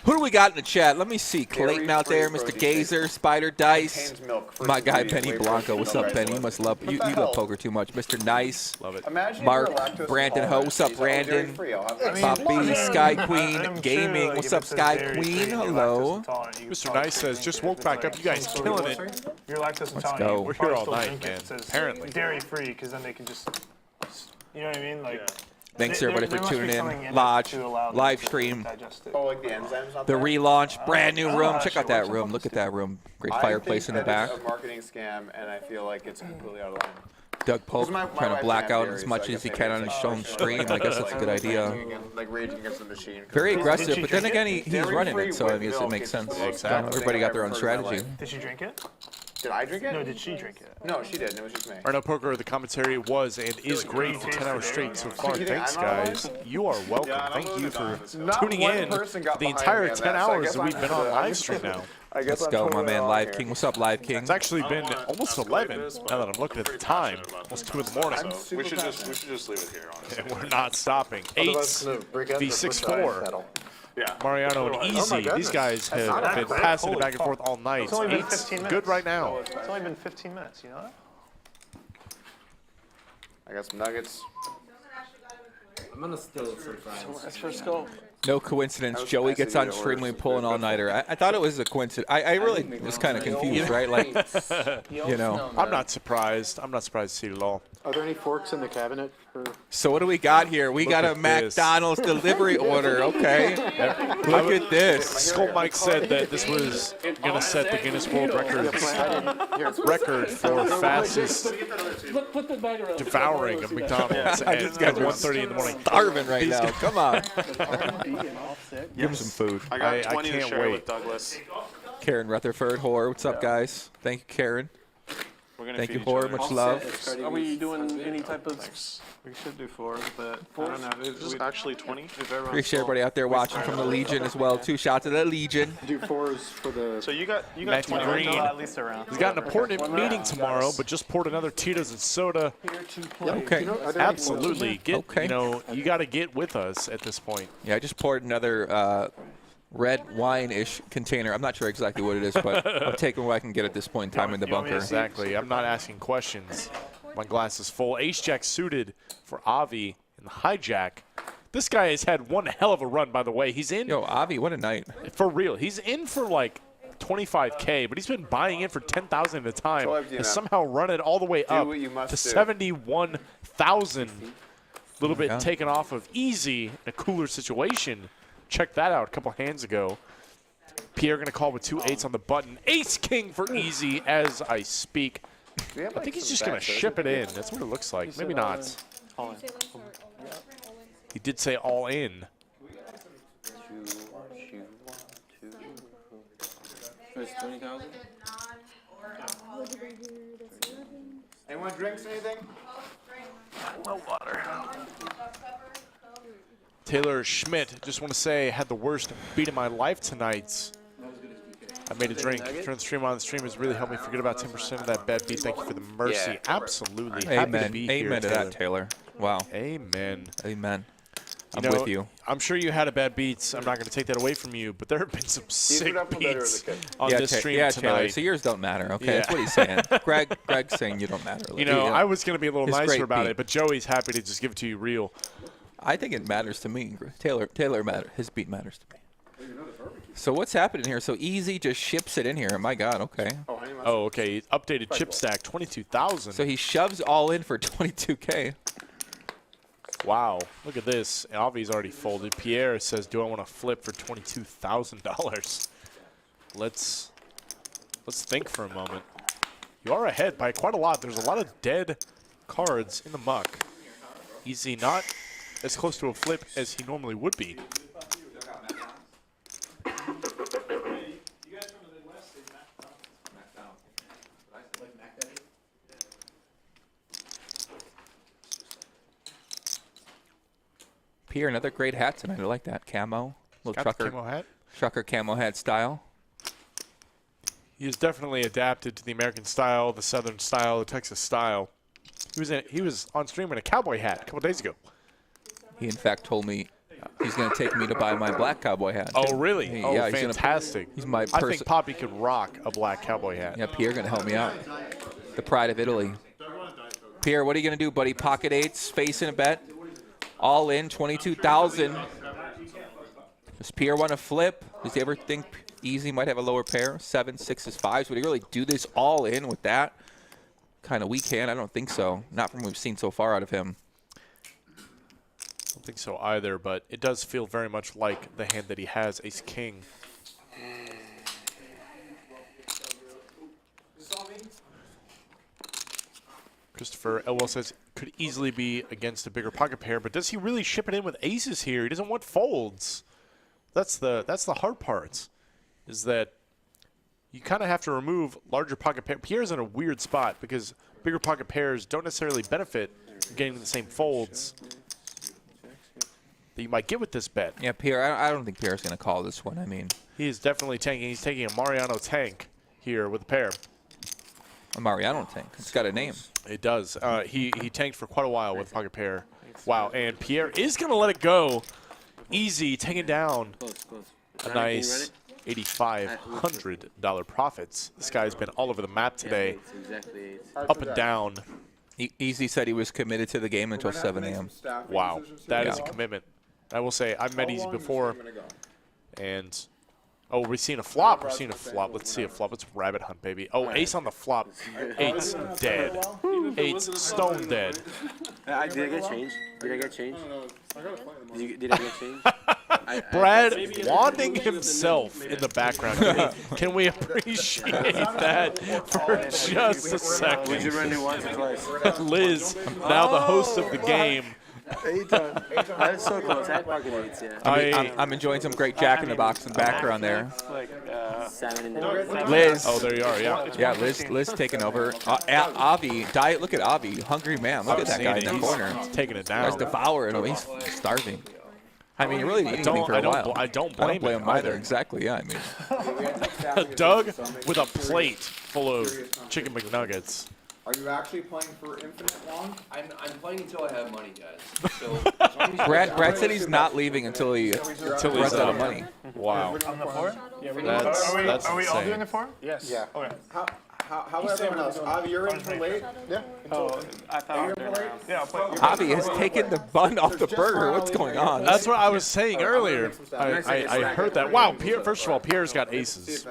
[SPEAKER 3] Who do we got in the chat? Let me see. Clayton out there, Mr. Gazer, Spider Dice, my guy Benny Blanco. What's up, Benny? You must love you love poker too much. Mr. Nice,
[SPEAKER 2] love it.
[SPEAKER 3] Mark, Brandon Ho. What's up, Brandon? Poppy, Sky Queen Gaming. What's up, Sky Queen? Hello.
[SPEAKER 2] Mr. Nice says, just woke back up. You guys killing it.
[SPEAKER 7] You're lactose
[SPEAKER 3] Let's
[SPEAKER 7] intolerant.
[SPEAKER 3] go.
[SPEAKER 2] We're here all night, man. Apparently.
[SPEAKER 7] Dairy free, because then they can just, you know what I mean? Like.
[SPEAKER 3] Thanks everybody for tuning in. Live stream.
[SPEAKER 19] Oh, like the enzymes.
[SPEAKER 3] The relaunch, brand new room. Check out that room. Look at that room. Great fireplace in the back.
[SPEAKER 19] It's a marketing scam, and I feel like it's completely out of line.
[SPEAKER 3] Doug Polk trying to black out as much as he can on his own stream. I guess that's a good idea.
[SPEAKER 19] Like raging against the machine.
[SPEAKER 3] Very aggressive, but then again, he's running it, so I guess it makes sense. Everybody got their own strategy.
[SPEAKER 7] Did she drink it?
[SPEAKER 19] Did I drink it?
[SPEAKER 7] No, did she drink it?
[SPEAKER 19] No, she didn't. It was just me.
[SPEAKER 2] Arno Poker, the commentary was and is great for 10 hours straight so far. Thanks, guys. You are welcome. Thank you for tuning in for the entire 10 hours that we've been on live stream now.
[SPEAKER 3] Let's go, my man, Live King. What's up, Live King?
[SPEAKER 2] It's actually been almost 11 now that I'm looking at the time. Almost 2 in the morning.
[SPEAKER 10] We should just leave it here, honestly.
[SPEAKER 2] And we're not stopping. 8s v 6-4.
[SPEAKER 10] Yeah.
[SPEAKER 2] Mariano and Easy. These guys have been passing it back and forth all night.
[SPEAKER 7] It's only been
[SPEAKER 2] 8's
[SPEAKER 7] 15 minutes.
[SPEAKER 2] good right now.
[SPEAKER 7] It's only been 15 minutes, you know that?
[SPEAKER 19] I got some nuggets.
[SPEAKER 11] I'm gonna steal some fries.
[SPEAKER 10] Let's first go.
[SPEAKER 3] No coincidence. Joey gets on stream and we pull an all-nighter. I thought it was a coincidence. I really was kind of confused, right? Like, you know.
[SPEAKER 2] I'm not surprised. I'm not surprised to see it at all.
[SPEAKER 9] Are there any forks in the cabinet?
[SPEAKER 3] So what do we got here? We got a McDonald's delivery order. Okay. Look at this.
[SPEAKER 2] Skull Mike said that this was going to set the Guinness World record for fastest devouring of McDonald's at 1:30 in the morning.
[SPEAKER 3] Starving right now. Come on. Give him some food.
[SPEAKER 10] I got 20 to
[SPEAKER 2] can't
[SPEAKER 10] share
[SPEAKER 2] wait.
[SPEAKER 10] with Douglas.
[SPEAKER 3] Karen Rutherford, Whore. What's up, guys? Thank you, Karen. Thank you, Whore. Much love.
[SPEAKER 10] Are we doing any type of... We should do 4, but I don't know. Is this actually 20?
[SPEAKER 3] Appreciate everybody out there watching from the Legion as well, too. Shout out to the Legion.
[SPEAKER 9] Do 4s for the...
[SPEAKER 10] So you got
[SPEAKER 2] Matthew
[SPEAKER 10] 20.
[SPEAKER 2] Green.
[SPEAKER 7] At least around.
[SPEAKER 2] He's got an important meeting tomorrow, but just poured another Tito's and soda.
[SPEAKER 3] Okay.
[SPEAKER 2] Absolutely. You know, you got to get with us at this point.
[SPEAKER 3] Yeah, I just poured another red wine-ish container. I'm not sure exactly what it is, but I'm taking what I can get at this point in time in the bunker.
[SPEAKER 2] Exactly. I'm not asking questions. My glass is full. Ace-Jack suited for Avi in the hijack. This guy has had one hell of a run, by the way. He's in.
[SPEAKER 3] Yo, Avi, what a night.
[SPEAKER 2] For real. He's in for like 25K, but he's been buying in for 10,000 at a time. Has somehow run it all the way up to 71,000. A little bit taken off of Easy in a cooler situation. Check that out a couple hands ago. Pierre going to call with 2 8s on the button. Ace-King for Easy as I speak. I think he's just going to ship it in. That's what it looks like. Maybe not. He did say all in.
[SPEAKER 11] It's 20,000.
[SPEAKER 19] Anyone drinks anything?
[SPEAKER 10] Well, water.
[SPEAKER 2] Taylor Schmidt, just want to say, had the worst beat of my life tonight. I made a drink. Turn the stream on. The stream has really helped me forget about 10% of that bad beat. Thank you for the mercy.
[SPEAKER 3] Yeah.
[SPEAKER 2] Absolutely.
[SPEAKER 3] Amen.
[SPEAKER 2] Happy to be here,
[SPEAKER 3] Amen to that, Taylor. Wow.
[SPEAKER 2] Amen.
[SPEAKER 3] Amen. I'm
[SPEAKER 2] You know,
[SPEAKER 3] with you.
[SPEAKER 2] I'm sure you had a bad beats. I'm not going to take that away from you, but there have been some sick beats on this stream
[SPEAKER 3] yeah,
[SPEAKER 2] tonight.
[SPEAKER 3] Taylor, so yours don't matter, okay? That's what he's saying. Greg's saying you don't matter.
[SPEAKER 2] You know, I was going to be a little
[SPEAKER 3] His
[SPEAKER 2] nicer
[SPEAKER 3] great
[SPEAKER 2] about
[SPEAKER 3] beat.
[SPEAKER 2] it, but Joey's happy to just give it to you real.
[SPEAKER 3] I think it matters to me. Taylor matters. His beat matters to me. So what's happening here? So Easy just ships it in here. My God, okay.
[SPEAKER 2] Oh, okay. Updated chip stack, 22,000.
[SPEAKER 3] So he shoves all in for 22K.
[SPEAKER 2] Wow, look at this. Avi's already folded. Pierre says, do I want to flip for $22,000? Let's think for a moment. You are ahead by quite a lot. There's a lot of dead cards in the muck. Easy not as close to a flip as he normally would be.
[SPEAKER 3] Pierre, another great hat tonight. I like that. Camo. Little
[SPEAKER 2] Got the
[SPEAKER 3] trucker.
[SPEAKER 2] camo hat?
[SPEAKER 3] Trucker camo hat style.
[SPEAKER 2] He has definitely adapted to the American style, the Southern style, the Texas style. He was on stream in a cowboy hat a couple days ago.
[SPEAKER 3] He, in fact, told me he's going to take me to buy my black cowboy hat.
[SPEAKER 2] Oh, really?
[SPEAKER 3] Yeah,
[SPEAKER 2] fantastic.
[SPEAKER 3] He's my
[SPEAKER 2] I
[SPEAKER 3] person.
[SPEAKER 2] think Poppy could rock a black cowboy hat.
[SPEAKER 3] Yeah, Pierre going to help me out. The pride of Italy. Pierre, what are you going to do, buddy? Pocket eights, facing a bet. All in, 22,000. Does Pierre want to flip? Does he ever think Easy might have a lower pair? 7, 6s, 5s. Would he really do this all in with that kind of weak hand? I don't think so. Not from what we've seen so far out of him.
[SPEAKER 2] I don't think so either, but it does feel very much like the hand that he has, Ace-King. Christopher Elwell says could easily be against a bigger pocket pair, but does he really ship it in with aces here? He doesn't want folds. That's the hard part, is that you kind of have to remove larger pocket pairs. Pierre's in a weird spot because bigger pocket pairs don't necessarily benefit from getting the same folds that you might get with this bet.
[SPEAKER 3] Yeah, Pierre, I don't think Pierre's going to call this one. I mean,
[SPEAKER 2] he is definitely tanking. He's taking a Mariano tank here with a pair.
[SPEAKER 3] A Mariano tank. It's got a name.
[SPEAKER 2] It does. He tanked for quite a while with pocket pair. Wow, and Pierre is going to let it go. Easy, taking down a nice $8,500 profits. This guy's been all over the map today, up and down.
[SPEAKER 3] Easy said he was committed to the game until 7 a.m.
[SPEAKER 2] Wow, that is a commitment. I will say, I've met Easy before, and oh, we're seeing a flop. We're seeing a flop. Let's see a flop. Let's rabbit hunt, baby. Oh, ace on the flop. Eight's dead. Eight's stone dead.
[SPEAKER 11] Did I get changed? Did I get changed? Did I get changed?
[SPEAKER 2] Brad wanding himself in the background. Can we appreciate that for just a second?
[SPEAKER 11] Would you run it once or twice?
[SPEAKER 2] Liz, now the host of the game.
[SPEAKER 11] I was so close. I had pocket eights, yeah.
[SPEAKER 3] I'm enjoying some great Jack in the Box in the background there.
[SPEAKER 11] Salmon
[SPEAKER 3] Liz.
[SPEAKER 2] Oh, there you are, yeah.
[SPEAKER 3] Yeah, Liz taking over. Avi, look at Avi, hungry man. Look at that guy in the corner.
[SPEAKER 2] He's taking it down.
[SPEAKER 3] He's devouring him. He's starving. I mean, he really didn't eat anything for a while.
[SPEAKER 2] I don't blame
[SPEAKER 3] him either. Exactly, yeah. I mean,
[SPEAKER 2] Doug with a plate full of chicken McNuggets.
[SPEAKER 18] Are you actually playing for infinite long?
[SPEAKER 15] I'm playing until I have money, guys. So
[SPEAKER 3] Brad said he's not leaving until he runs out of money.
[SPEAKER 2] Wow.
[SPEAKER 7] On the floor? Yeah,
[SPEAKER 2] That's
[SPEAKER 7] are we all
[SPEAKER 2] insane.
[SPEAKER 7] doing the floor?
[SPEAKER 16] Yes.
[SPEAKER 18] Yeah.
[SPEAKER 7] Okay.
[SPEAKER 18] How about everyone else? Avi, you're in for late? Yeah.
[SPEAKER 7] Oh, I thought I was doing it now. Yeah, I'll play.
[SPEAKER 3] Avi has taken the bun off the burger. What's going on?
[SPEAKER 2] That's what I was saying earlier. I heard that. Wow, Pierre, first of all, Pierre's got aces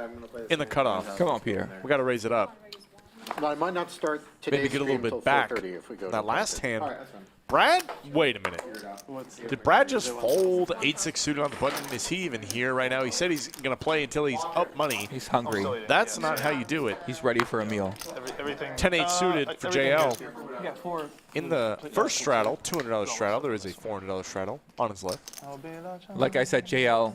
[SPEAKER 2] in the cutoff.
[SPEAKER 3] Come on, Pierre.
[SPEAKER 2] We got to raise it up.
[SPEAKER 9] No, I might not start today's
[SPEAKER 2] Maybe get a little
[SPEAKER 9] stream till
[SPEAKER 2] bit back.
[SPEAKER 9] 4:30 if we go.
[SPEAKER 2] That last hand. Brad, wait a minute. Did Brad just fold 8-6 suited on the button? Is he even here right now? He said he's going to play until he's up money.
[SPEAKER 3] He's hungry.
[SPEAKER 2] That's not how you do it.
[SPEAKER 3] He's ready for a meal.
[SPEAKER 2] 10-8 suited for JL. In the first straddle, $200 straddle, there is a $400 straddle on his left.
[SPEAKER 3] Like I said, JL.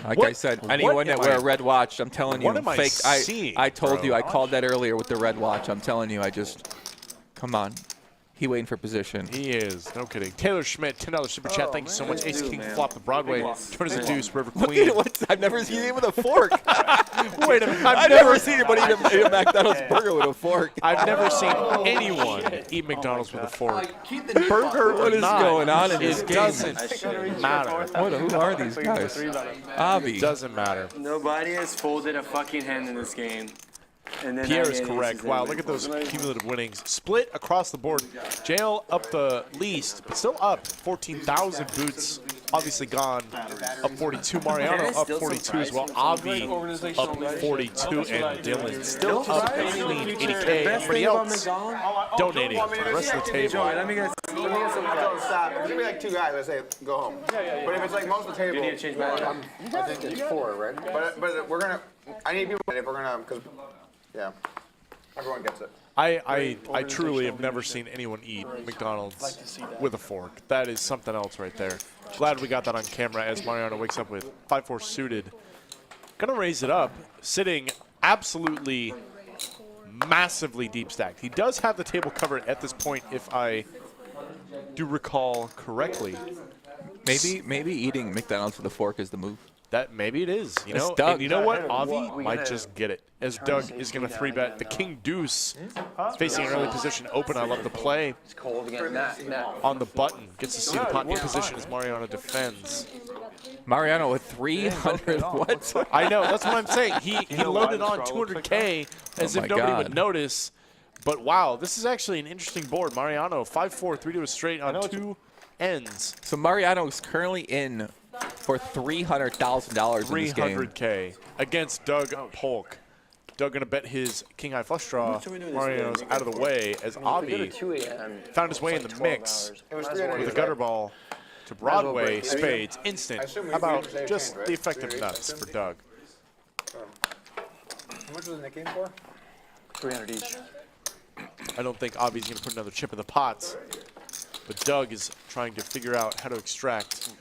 [SPEAKER 3] Like I said, anyone that wear a red watch, I'm telling you,
[SPEAKER 2] what am I
[SPEAKER 3] fake.
[SPEAKER 2] seeing,
[SPEAKER 3] I told
[SPEAKER 2] bro?
[SPEAKER 3] you, I called that earlier with the red watch. I'm telling you, come on. He waiting for position.
[SPEAKER 2] He is. No kidding. Taylor Schmidt, $10 super chat. Thank you so much. Ace King flop the Broadway. Turn as a deuce. River Queen.
[SPEAKER 3] I've never seen him with a fork.
[SPEAKER 2] Wait a minute.
[SPEAKER 3] I've never seen anybody eat a McDonald's burger with a fork.
[SPEAKER 2] I've never seen anyone eat McDonald's with a fork. Burger
[SPEAKER 3] What
[SPEAKER 2] or
[SPEAKER 3] is
[SPEAKER 2] not,
[SPEAKER 3] going on in this
[SPEAKER 2] it
[SPEAKER 3] game?
[SPEAKER 2] doesn't matter.
[SPEAKER 3] Who are these guys? Avi.
[SPEAKER 2] It doesn't matter.
[SPEAKER 11] Nobody has folded a fucking hand in this game. And then
[SPEAKER 2] Pierre is correct. Wow, look at those cumulative winnings. Split across the board. Jail up the least, but still up 14,000 boots. Obviously gone. Up 42. Mariano up 42 as well. Avi up 42. And Dylan still up a clean 80K. Everybody else donating for the rest of the table.
[SPEAKER 19] Let me get some stop. If it's gonna be like 2 guys, let's say go home. But if it's like most of the table,
[SPEAKER 11] You need to change my mind.
[SPEAKER 19] I think it's 4, right? But we're gonna. I need people. If we're gonna, because yeah, everyone gets it.
[SPEAKER 2] I truly have never seen anyone eat McDonald's with a fork. That is something else right there. Glad we got that on camera as Mariano wakes up with 5-4 suited. Gonna raise it up, sitting absolutely massively deep stacked. He does have the table covered at this point, if I do recall correctly.
[SPEAKER 3] Maybe eating McDonald's with a fork is the move.
[SPEAKER 2] That maybe it is, you
[SPEAKER 3] It's
[SPEAKER 2] know.
[SPEAKER 3] Doug.
[SPEAKER 2] And you know what? Avi might just get it. As Doug is going to 3-bet the King Deuce, facing an early position open. I love the play.
[SPEAKER 5] It's cold again.
[SPEAKER 2] On the button, gets to see the pot in position as Mariano defends.
[SPEAKER 3] Mariano with 300. What?
[SPEAKER 2] I know. That's what I'm saying. He loaded on 200K as if nobody would notice. But wow, this is actually an interesting board. Mariano 5-4, 3 to a straight on 2 ends.
[SPEAKER 3] So Mariano is currently in for $300,000 in this game.
[SPEAKER 2] 300K against Doug Polk. Doug gonna bet his king high flush draw. Mario's out of the way as Avi found his way in the mix with a gutter ball to Broadway spades instant. How about just the effective nuts for Doug?
[SPEAKER 19] How much was in the game for?
[SPEAKER 5] 300 each.
[SPEAKER 2] I don't think Avi's gonna put another chip in the pots, but Doug is trying to figure out how to extract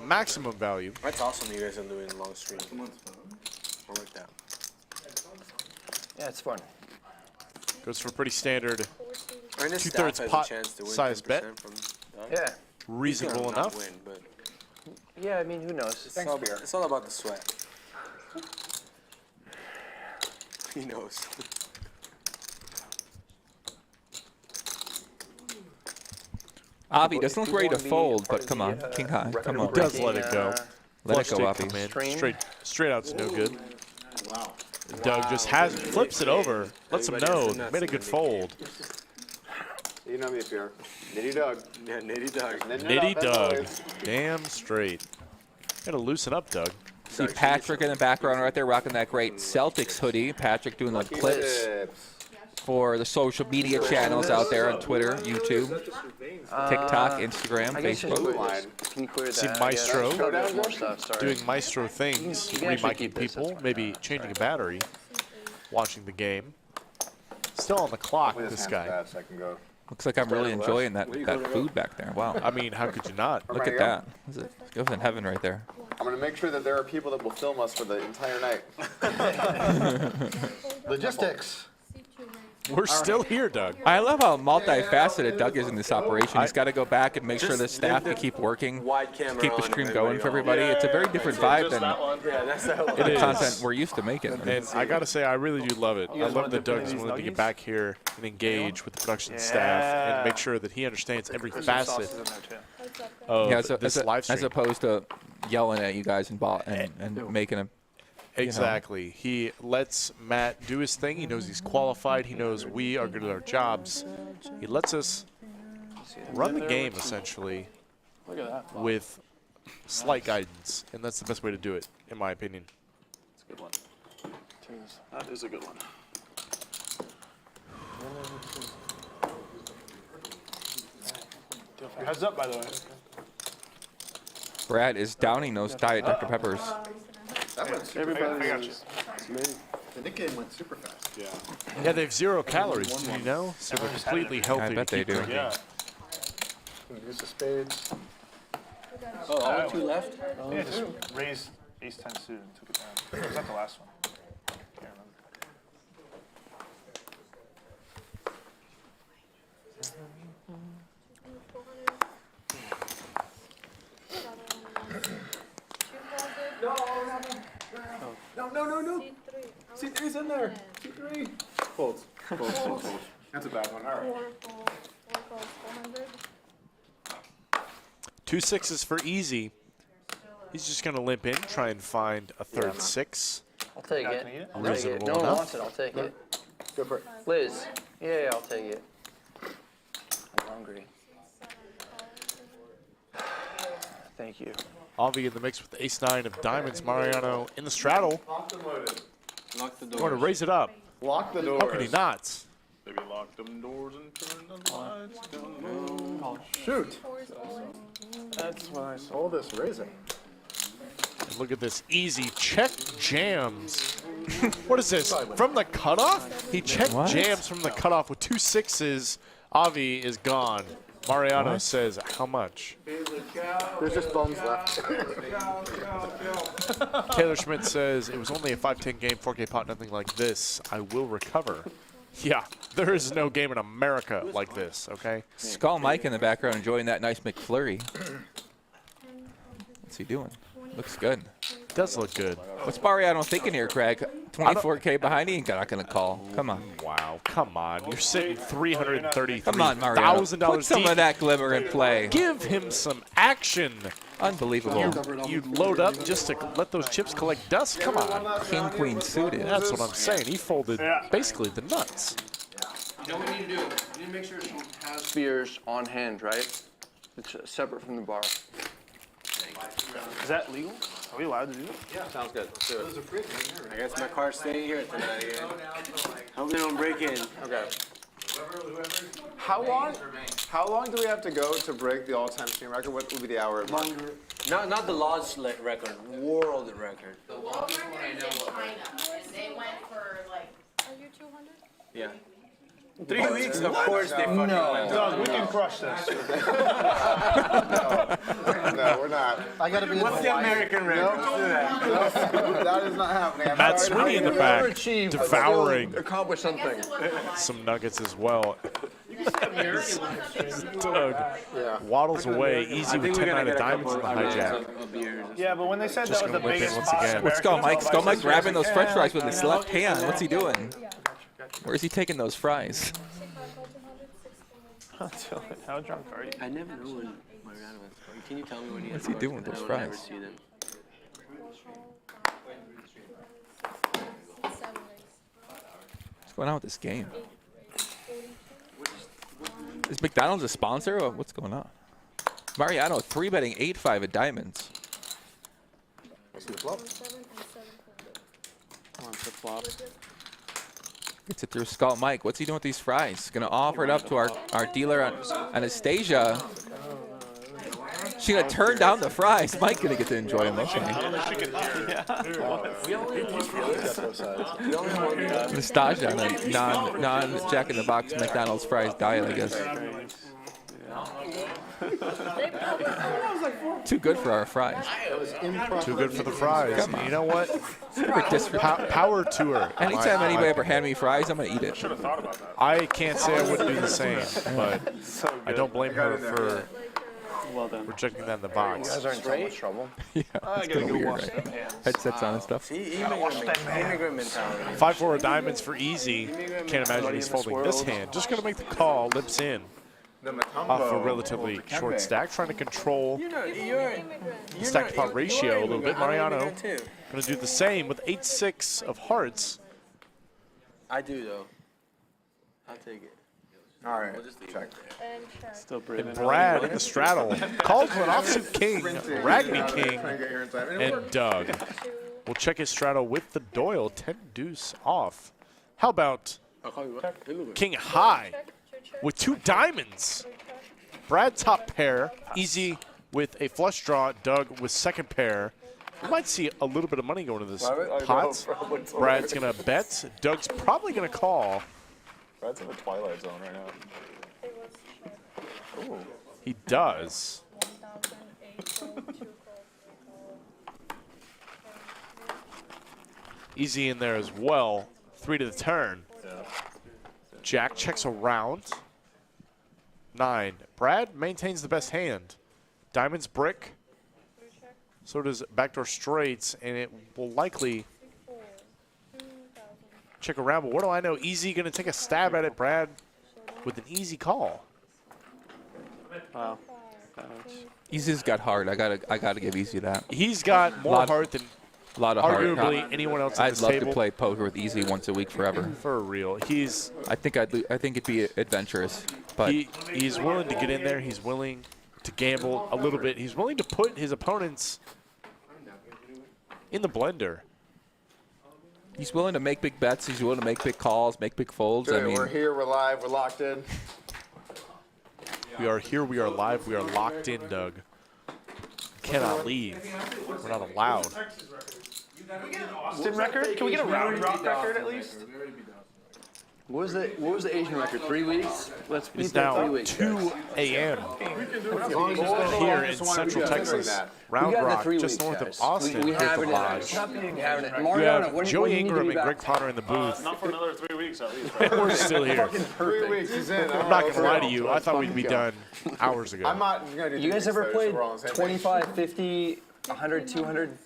[SPEAKER 2] maximum value.
[SPEAKER 11] That's awesome you guys are doing long streams. I like that.
[SPEAKER 5] Yeah, it's fun.
[SPEAKER 2] Goes for a pretty standard
[SPEAKER 11] I mean, this
[SPEAKER 2] 2/3
[SPEAKER 11] staff has a
[SPEAKER 2] pot
[SPEAKER 11] chance to win
[SPEAKER 2] size bet.
[SPEAKER 11] 10% from Doug.
[SPEAKER 5] Yeah.
[SPEAKER 2] Reasonable
[SPEAKER 11] He's gonna not
[SPEAKER 2] enough.
[SPEAKER 11] win, but
[SPEAKER 5] Yeah, I mean, who knows?
[SPEAKER 11] it's all about the sweat. He knows.
[SPEAKER 3] Avi doesn't look ready to fold, but come on, king high, come on.
[SPEAKER 2] He does let it go.
[SPEAKER 3] Let it
[SPEAKER 2] Flush
[SPEAKER 3] go,
[SPEAKER 2] stick
[SPEAKER 3] Avi.
[SPEAKER 2] come in. Straight out's no good. Wow. Doug just flips it over, lets him know, made a good fold.
[SPEAKER 19] You know me, Pierre. Nitty Doug.
[SPEAKER 11] Yeah, Nitty Doug.
[SPEAKER 2] Nitty Doug. Damn straight. Gotta loosen up, Doug.
[SPEAKER 3] See Patrick in the background right there rocking that great Celtics hoodie. Patrick doing the clips for the social media channels out there on Twitter, YouTube, TikTok, Instagram, Facebook.
[SPEAKER 5] Can you clear that?
[SPEAKER 2] See Maestro
[SPEAKER 5] More stuff, sorry.
[SPEAKER 2] doing Maestro things,
[SPEAKER 5] You can actually
[SPEAKER 2] remiking
[SPEAKER 5] keep this,
[SPEAKER 2] people, maybe changing a battery, watching the game. Still on the clock, this guy.
[SPEAKER 3] Looks like I'm really enjoying that food back there. Wow.
[SPEAKER 2] I mean, how could you not?
[SPEAKER 3] Look at that. It goes in heaven right there.
[SPEAKER 19] I'm gonna make sure that there are people that will film us for the entire night. Logistics.
[SPEAKER 2] We're still here, Doug.
[SPEAKER 3] I love how multifaceted Doug is in this operation. He's got to go back and make sure the staff can keep working, to keep the stream going for everybody. It's a very different vibe than the content we're used to making.
[SPEAKER 2] And I got to say, I really do love it. I love that Doug is willing to get back here and engage with the production staff and make sure that he understands every facet of this live stream.
[SPEAKER 3] As opposed to yelling at you guys and making a...
[SPEAKER 2] Exactly. He lets Matt do his thing. He knows he's qualified. He knows we are good at our jobs. He lets us run the game, essentially, with slight guidance. And that's the best way to do it, in my opinion.
[SPEAKER 10] That's a good one. That is a good one.
[SPEAKER 7] Heads up, by the way.
[SPEAKER 3] Brad is downing those Diet Dr. Peppers.
[SPEAKER 19] That went super fast. The Nick game went super fast.
[SPEAKER 2] Yeah, they have 0 calories, do you know? So they're completely healthy.
[SPEAKER 3] I bet they do.
[SPEAKER 19] Yeah. Use the spades.
[SPEAKER 11] Oh, only 2 left?
[SPEAKER 7] Yeah, just raise ace-10 suited and took it down. Or was that the last one? Can't remember.
[SPEAKER 19] No. C3's in there. C3. Folds. That's a bad one. All right.
[SPEAKER 2] 2 6s for easy. He's just going to limp in, try and find a third 6.
[SPEAKER 5] I'll take it. I'll take it.
[SPEAKER 2] Reasonable
[SPEAKER 5] No one
[SPEAKER 2] enough.
[SPEAKER 5] wants it. I'll take it.
[SPEAKER 9] Go for it.
[SPEAKER 5] Liz. Yeah, I'll take it. I'm hungry. Thank you.
[SPEAKER 2] Avi in the mix with ace-9 of diamonds. Mariano in the straddle.
[SPEAKER 11] Lock the
[SPEAKER 2] Going to raise it up.
[SPEAKER 19] Lock the doors.
[SPEAKER 2] How can he not?
[SPEAKER 10] Maybe lock them doors and turn the lights down low.
[SPEAKER 9] Shoot.
[SPEAKER 19] That's what I saw.
[SPEAKER 9] All this raising.
[SPEAKER 2] And look at this easy check jams. What is this? From the cutoff? He check jams from the cutoff with 2 6s. Avi is gone. Mariano says, how much?
[SPEAKER 9] There's just bones left.
[SPEAKER 2] Taylor Schmidt says, it was only a 5-10 game, 4K pot, nothing like this. I will recover. Yeah, there is no game in America like this, okay?
[SPEAKER 3] Skull Mike in the background enjoying that nice McFlurry. What's he doing? Looks good.
[SPEAKER 2] Does look good.
[SPEAKER 3] What's Mariano thinking here, Craig? 24K behind, he ain't not going to call. Come on.
[SPEAKER 2] Wow, come on. You're sitting $333,000
[SPEAKER 3] Come on, Mariano. Put some
[SPEAKER 2] deep.
[SPEAKER 3] of that glimmer in play.
[SPEAKER 2] Give him some action.
[SPEAKER 3] Unbelievable.
[SPEAKER 2] You load up just to let those chips collect dust? Come on.
[SPEAKER 3] King, queen suited.
[SPEAKER 2] That's what I'm saying. He folded basically the nuts.
[SPEAKER 5] You know what we need to do? We need to make sure she has spears on hand, right? It's separate from the bar.
[SPEAKER 7] Is that legal? Are we allowed to do that?
[SPEAKER 11] Yeah, sounds good. Let's do it. I guess my car's staying here tonight again. Hope they don't break in.
[SPEAKER 19] Okay. How long do we have to go to break the all-time stream record? What would be the hour mark?
[SPEAKER 11] Not the lodge record, world record.
[SPEAKER 13] The longest one I know of. China, and they went for like. Are you 200?
[SPEAKER 11] Yeah. 3 weeks, of course they fucking went.
[SPEAKER 7] Doug, we can crush this.
[SPEAKER 19] No, we're not.
[SPEAKER 9] I gotta be.
[SPEAKER 11] What's the American record? Let's do that.
[SPEAKER 19] That is not happening. I'm
[SPEAKER 2] Matt
[SPEAKER 19] sorry.
[SPEAKER 2] Sweeney in the back, devouring
[SPEAKER 5] Accomplish something.
[SPEAKER 2] some nuggets as well. Doug waddles away easy with 10-9 of diamonds in the hijack.
[SPEAKER 7] Yeah, but when they said
[SPEAKER 2] Just
[SPEAKER 7] that was the
[SPEAKER 2] gonna limp in
[SPEAKER 7] biggest
[SPEAKER 2] once
[SPEAKER 7] spot in
[SPEAKER 2] again.
[SPEAKER 7] America,
[SPEAKER 3] Skull Mike. Skull Mike grabbing those French fries with
[SPEAKER 7] Yeah,
[SPEAKER 3] his left hand. What's he doing? Where's he taking those fries?
[SPEAKER 7] How drunk are you?
[SPEAKER 11] I never know when Mariano is scoring. Can you tell me when he
[SPEAKER 3] What's he doing with those
[SPEAKER 11] I will never
[SPEAKER 3] fries?
[SPEAKER 11] see them.
[SPEAKER 3] What's going on with this game? Is McDonald's a sponsor? Or what's going on? Mariano 3-betting 8-5 at diamonds. Gets it through Skull Mike. What's he doing with these fries? Gonna offer it up to our dealer Anastasia. She's gonna turn down the fries. Mike's gonna get to enjoy them. Okay. Anastasia on a non Jack in the Box McDonald's fries diet, I guess. Too good for our fries.
[SPEAKER 2] Too good for the fries.
[SPEAKER 3] Come on.
[SPEAKER 2] You know what? Power to her.
[SPEAKER 3] Anytime anybody ever hand me fries, I'm gonna eat it.
[SPEAKER 2] I can't say I wouldn't do the same, but I don't blame her for rejecting that in the box.
[SPEAKER 5] You guys are in so much trouble.
[SPEAKER 3] Yeah, it's kind of weird, right? Headsets on and stuff.
[SPEAKER 11] See, immigrant mentality.
[SPEAKER 2] 5-4 of diamonds for easy. Can't imagine he's folding this hand. Just gonna make the call. Lips in. Off a relatively short stack, trying to control the stack to pot ratio a little bit. Mariano gonna do the same with 8-6 of hearts.
[SPEAKER 11] I do though. I'll take it.
[SPEAKER 19] All right, check.
[SPEAKER 11] Still breathing.
[SPEAKER 2] And Brad in the straddle calls for an offsuit king, Ragni king, and Doug will check his straddle with the Doyle, 10 deuce off. How about king high with 2 diamonds? Brad top pair, easy with a flush draw, Doug with second pair. We might see a little bit of money going to this pot. Brad's gonna bet, Doug's probably gonna call.
[SPEAKER 19] Brad's in the twilight zone right now. Ooh.
[SPEAKER 2] He does. Easy in there as well. 3 to the turn. Jack checks around. 9. Brad maintains the best hand. Diamonds brick. So does backdoor straights, and it will likely check around. But what do I know? Easy going to take a stab at it. Brad with an easy call.
[SPEAKER 11] Wow.
[SPEAKER 3] Easy's got heart. I gotta give Easy that.
[SPEAKER 2] He's got more heart than
[SPEAKER 3] a lot of heart.
[SPEAKER 2] arguably anyone else at
[SPEAKER 3] I'd
[SPEAKER 2] this
[SPEAKER 3] love
[SPEAKER 2] table.
[SPEAKER 3] to play poker with Easy once a week forever.
[SPEAKER 2] For real.
[SPEAKER 3] I think it'd be adventurous, but
[SPEAKER 2] he's willing to get in there. He's willing to gamble a little bit. He's willing to put his opponents in the blender.
[SPEAKER 3] he's willing to make big bets. He's willing to make big calls, make big folds.
[SPEAKER 19] Dude,
[SPEAKER 3] I mean,
[SPEAKER 19] we're here, we're live, we're locked in.
[SPEAKER 2] We are here, we are live, we are locked in, Doug. Cannot leave. We're not allowed.
[SPEAKER 7] Austin record? Can we get a round drop record at least?
[SPEAKER 5] What was the Asian record? 3 weeks? Let's beat
[SPEAKER 2] It's
[SPEAKER 5] that 3
[SPEAKER 2] now
[SPEAKER 5] weeks.
[SPEAKER 2] 2 a.m. here in Central Texas. Round Rock, just north of Austin,
[SPEAKER 5] We
[SPEAKER 2] here at
[SPEAKER 5] have
[SPEAKER 2] the
[SPEAKER 5] it.
[SPEAKER 2] Lodge.
[SPEAKER 5] We have it.
[SPEAKER 2] You
[SPEAKER 5] Mariano,
[SPEAKER 2] have
[SPEAKER 5] when
[SPEAKER 2] Joey
[SPEAKER 5] you need to
[SPEAKER 2] Ingram
[SPEAKER 5] be
[SPEAKER 2] and Greg
[SPEAKER 5] back.
[SPEAKER 2] Potter in the booth.
[SPEAKER 10] Not for another 3 weeks at least.
[SPEAKER 2] We're still here.
[SPEAKER 19] 3 weeks, he's in.
[SPEAKER 2] I'm not going to lie to you. I thought we'd be done hours ago.
[SPEAKER 19] I'm not going to do
[SPEAKER 5] You guys ever
[SPEAKER 19] so
[SPEAKER 5] played
[SPEAKER 19] we're on the same
[SPEAKER 5] 25, 50, 100, 200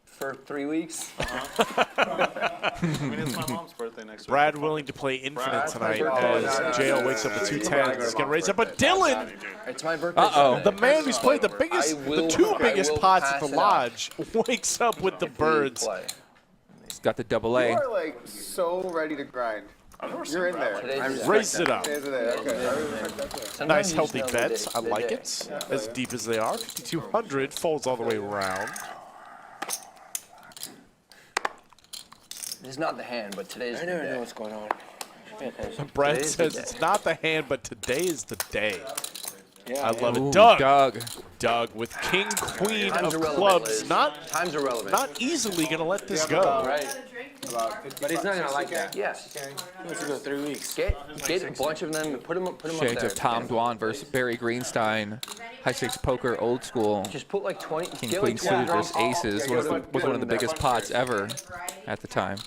[SPEAKER 5] for 3 weeks?
[SPEAKER 10] I mean, it's my mom's birthday next week.
[SPEAKER 2] Brad willing to play infinite tonight as JL wakes up at 210. He's going to raise up. But Dylan,
[SPEAKER 5] It's my birthday.
[SPEAKER 3] Uh-oh.
[SPEAKER 2] the man who's played the two biggest pots at the Lodge, wakes up with the birds.
[SPEAKER 3] he's got the double
[SPEAKER 19] You
[SPEAKER 3] A.
[SPEAKER 19] are like so ready to grind. You're in there.
[SPEAKER 2] Raise it up.
[SPEAKER 19] Okay.
[SPEAKER 2] Nice healthy bets. I like it. As deep as they are. 5,200 folds all the way around.
[SPEAKER 5] It's not the hand, but today's the day. I never know what's going on.
[SPEAKER 2] Brad says it's not the hand, but today is the day.
[SPEAKER 5] Yeah,
[SPEAKER 2] I love
[SPEAKER 3] Ooh,
[SPEAKER 2] it. Doug.
[SPEAKER 3] Doug.
[SPEAKER 2] With king, queen
[SPEAKER 5] Time's
[SPEAKER 2] of
[SPEAKER 5] irrelevant,
[SPEAKER 2] clubs.
[SPEAKER 5] Liz.
[SPEAKER 2] Not
[SPEAKER 5] Time's irrelevant.
[SPEAKER 2] Not easily going to let this go.
[SPEAKER 5] Right.
[SPEAKER 11] But he's not gonna like that.
[SPEAKER 5] Yes.
[SPEAKER 11] He wants to go 3 weeks.
[SPEAKER 5] Get a bunch of them and put them up
[SPEAKER 3] Shades
[SPEAKER 5] there.
[SPEAKER 3] of Tom Dwan versus Barry Greenstein. High stakes poker, old school.
[SPEAKER 5] Just put like 20.
[SPEAKER 3] King
[SPEAKER 5] get
[SPEAKER 3] Queen
[SPEAKER 5] like
[SPEAKER 3] suited
[SPEAKER 5] 20
[SPEAKER 3] versus aces was one of the biggest pots ever at the time.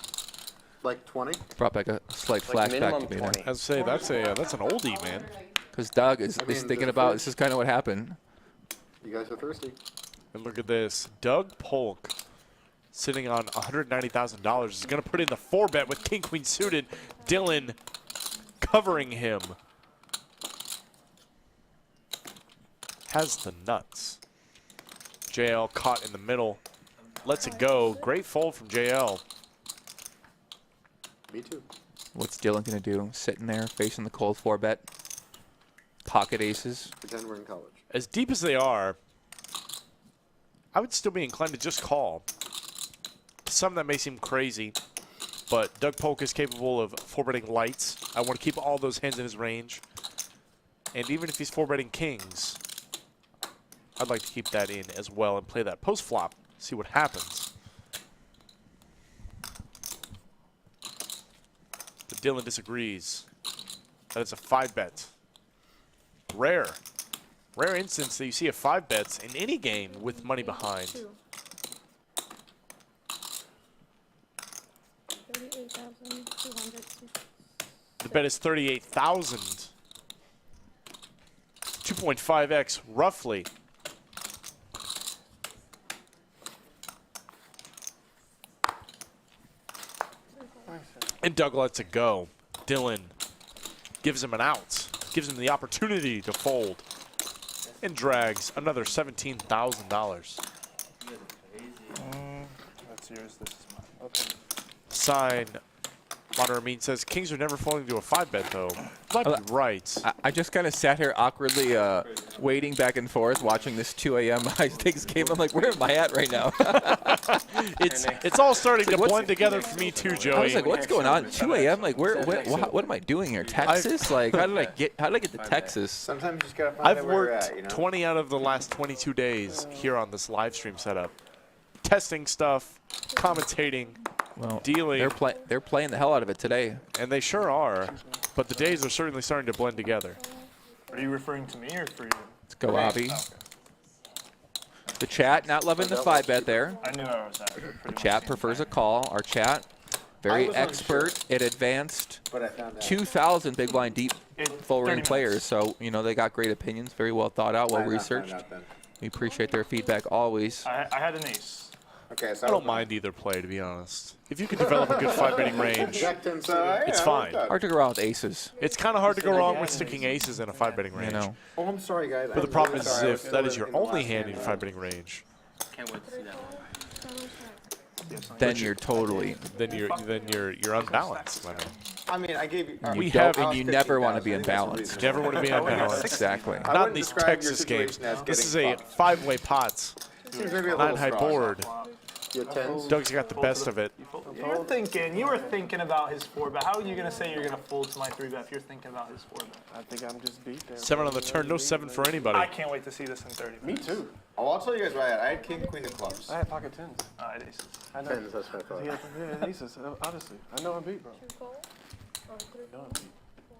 [SPEAKER 9] Like 20?
[SPEAKER 3] Brought back a slight
[SPEAKER 5] Like
[SPEAKER 3] flashback
[SPEAKER 5] minimum
[SPEAKER 3] to me
[SPEAKER 5] 20.
[SPEAKER 3] there.
[SPEAKER 2] I'd say that's an oldie, man.
[SPEAKER 3] Because Doug is thinking about this is kind of what happened.
[SPEAKER 9] You guys are thirsty.
[SPEAKER 2] And look at this. Doug Polk sitting on $190,000 is going to put in the 4-bet with king, queen suited. Dylan covering him. Has the nuts. JL caught in the middle. Lets it go. Great fold from JL.
[SPEAKER 9] Me too.
[SPEAKER 3] What's Dylan going to do? Sitting there facing the cold 4-bet. Pocket aces.
[SPEAKER 9] Pretend we're in college.
[SPEAKER 2] As deep as they are, I would still be inclined to just call. Some that may seem crazy, but Doug Polk is capable of 4-betting lights. I want to keep all those hands in his range. And even if he's 4-betting kings, I'd like to keep that in as well and play that post-flop, see what happens. But Dylan disagrees. That is a 5-bet. Rare instance that you see a 5-bets in any game with money behind.
[SPEAKER 17] 38,200.
[SPEAKER 2] The bet is 38,000. 2.5x roughly. And Doug lets it go. Dylan gives him an out. Gives him the opportunity to fold. And drags another $17,000.
[SPEAKER 7] That's yours. This is mine. Okay.
[SPEAKER 2] Sign. Modern Amin says Kings are never falling to a 5-bet though. Might be right.
[SPEAKER 3] I just kind of sat here awkwardly waiting back and forth watching this 2 a.m. high stakes game. I'm like, where am I at right now?
[SPEAKER 2] It's all starting to blend together for me too, Joey.
[SPEAKER 3] I was like, what's going on? 2 a.m. Like, what am I doing here? Texas? Like, how did I get to Texas?
[SPEAKER 19] Sometimes you just gotta find
[SPEAKER 2] I've
[SPEAKER 19] out where you're
[SPEAKER 2] worked
[SPEAKER 19] at, you know?
[SPEAKER 2] 20 out of the last 22 days here on this live stream setup. Testing stuff, commentating, dealing.
[SPEAKER 3] They're playing the hell out of it today.
[SPEAKER 2] And they sure are. But the days are certainly starting to blend together.
[SPEAKER 7] Are you referring to me or for you?
[SPEAKER 3] Let's go, Avi. The chat not loving the 5-bet there.
[SPEAKER 7] I knew I was at.
[SPEAKER 3] The chat prefers a call. Our chat, very expert at advanced 2,000 big blind deep full ring players. So, you know, they got great opinions, very well thought out, well researched. We appreciate their feedback always.
[SPEAKER 7] I had an ace.
[SPEAKER 19] Okay, so
[SPEAKER 2] I don't mind either play, to be honest. If you can develop a good 5-betting range, it's fine.
[SPEAKER 3] Hard to go wrong with aces.
[SPEAKER 2] It's kind of hard to go wrong with sticking aces in a 5-betting range.
[SPEAKER 3] You know.
[SPEAKER 9] Oh, I'm sorry, guys.
[SPEAKER 2] But the problem is if that is your only hand in your 5-betting range.
[SPEAKER 11] Can't wait to see that one.
[SPEAKER 3] Then you're totally.
[SPEAKER 2] Then you're unbalanced.
[SPEAKER 9] I mean, I gave you.
[SPEAKER 3] And you never want to be unbalanced.
[SPEAKER 2] Never want to be unbalanced.
[SPEAKER 3] Exactly.
[SPEAKER 2] Not in these Texas games. This is a 5-way pots. 9-high board. Doug's got the best of it.
[SPEAKER 7] You were thinking about his 4-bet. How are you going to say you're going to fold to my 3-bet if you're thinking about his 4-bet?
[SPEAKER 10] I think I'm just beat there.
[SPEAKER 2] 7 on the turn, no 7 for anybody.
[SPEAKER 7] I can't wait to see this in 30 minutes.
[SPEAKER 19] Me too. Oh, I'll tell you guys what I had. I had king, queen of clubs.
[SPEAKER 10] I had pocket tens.
[SPEAKER 7] I had aces.
[SPEAKER 10] I know.
[SPEAKER 19] Tens, that's what I thought.
[SPEAKER 10] Yeah, aces. Honestly, I know I'm beat, bro.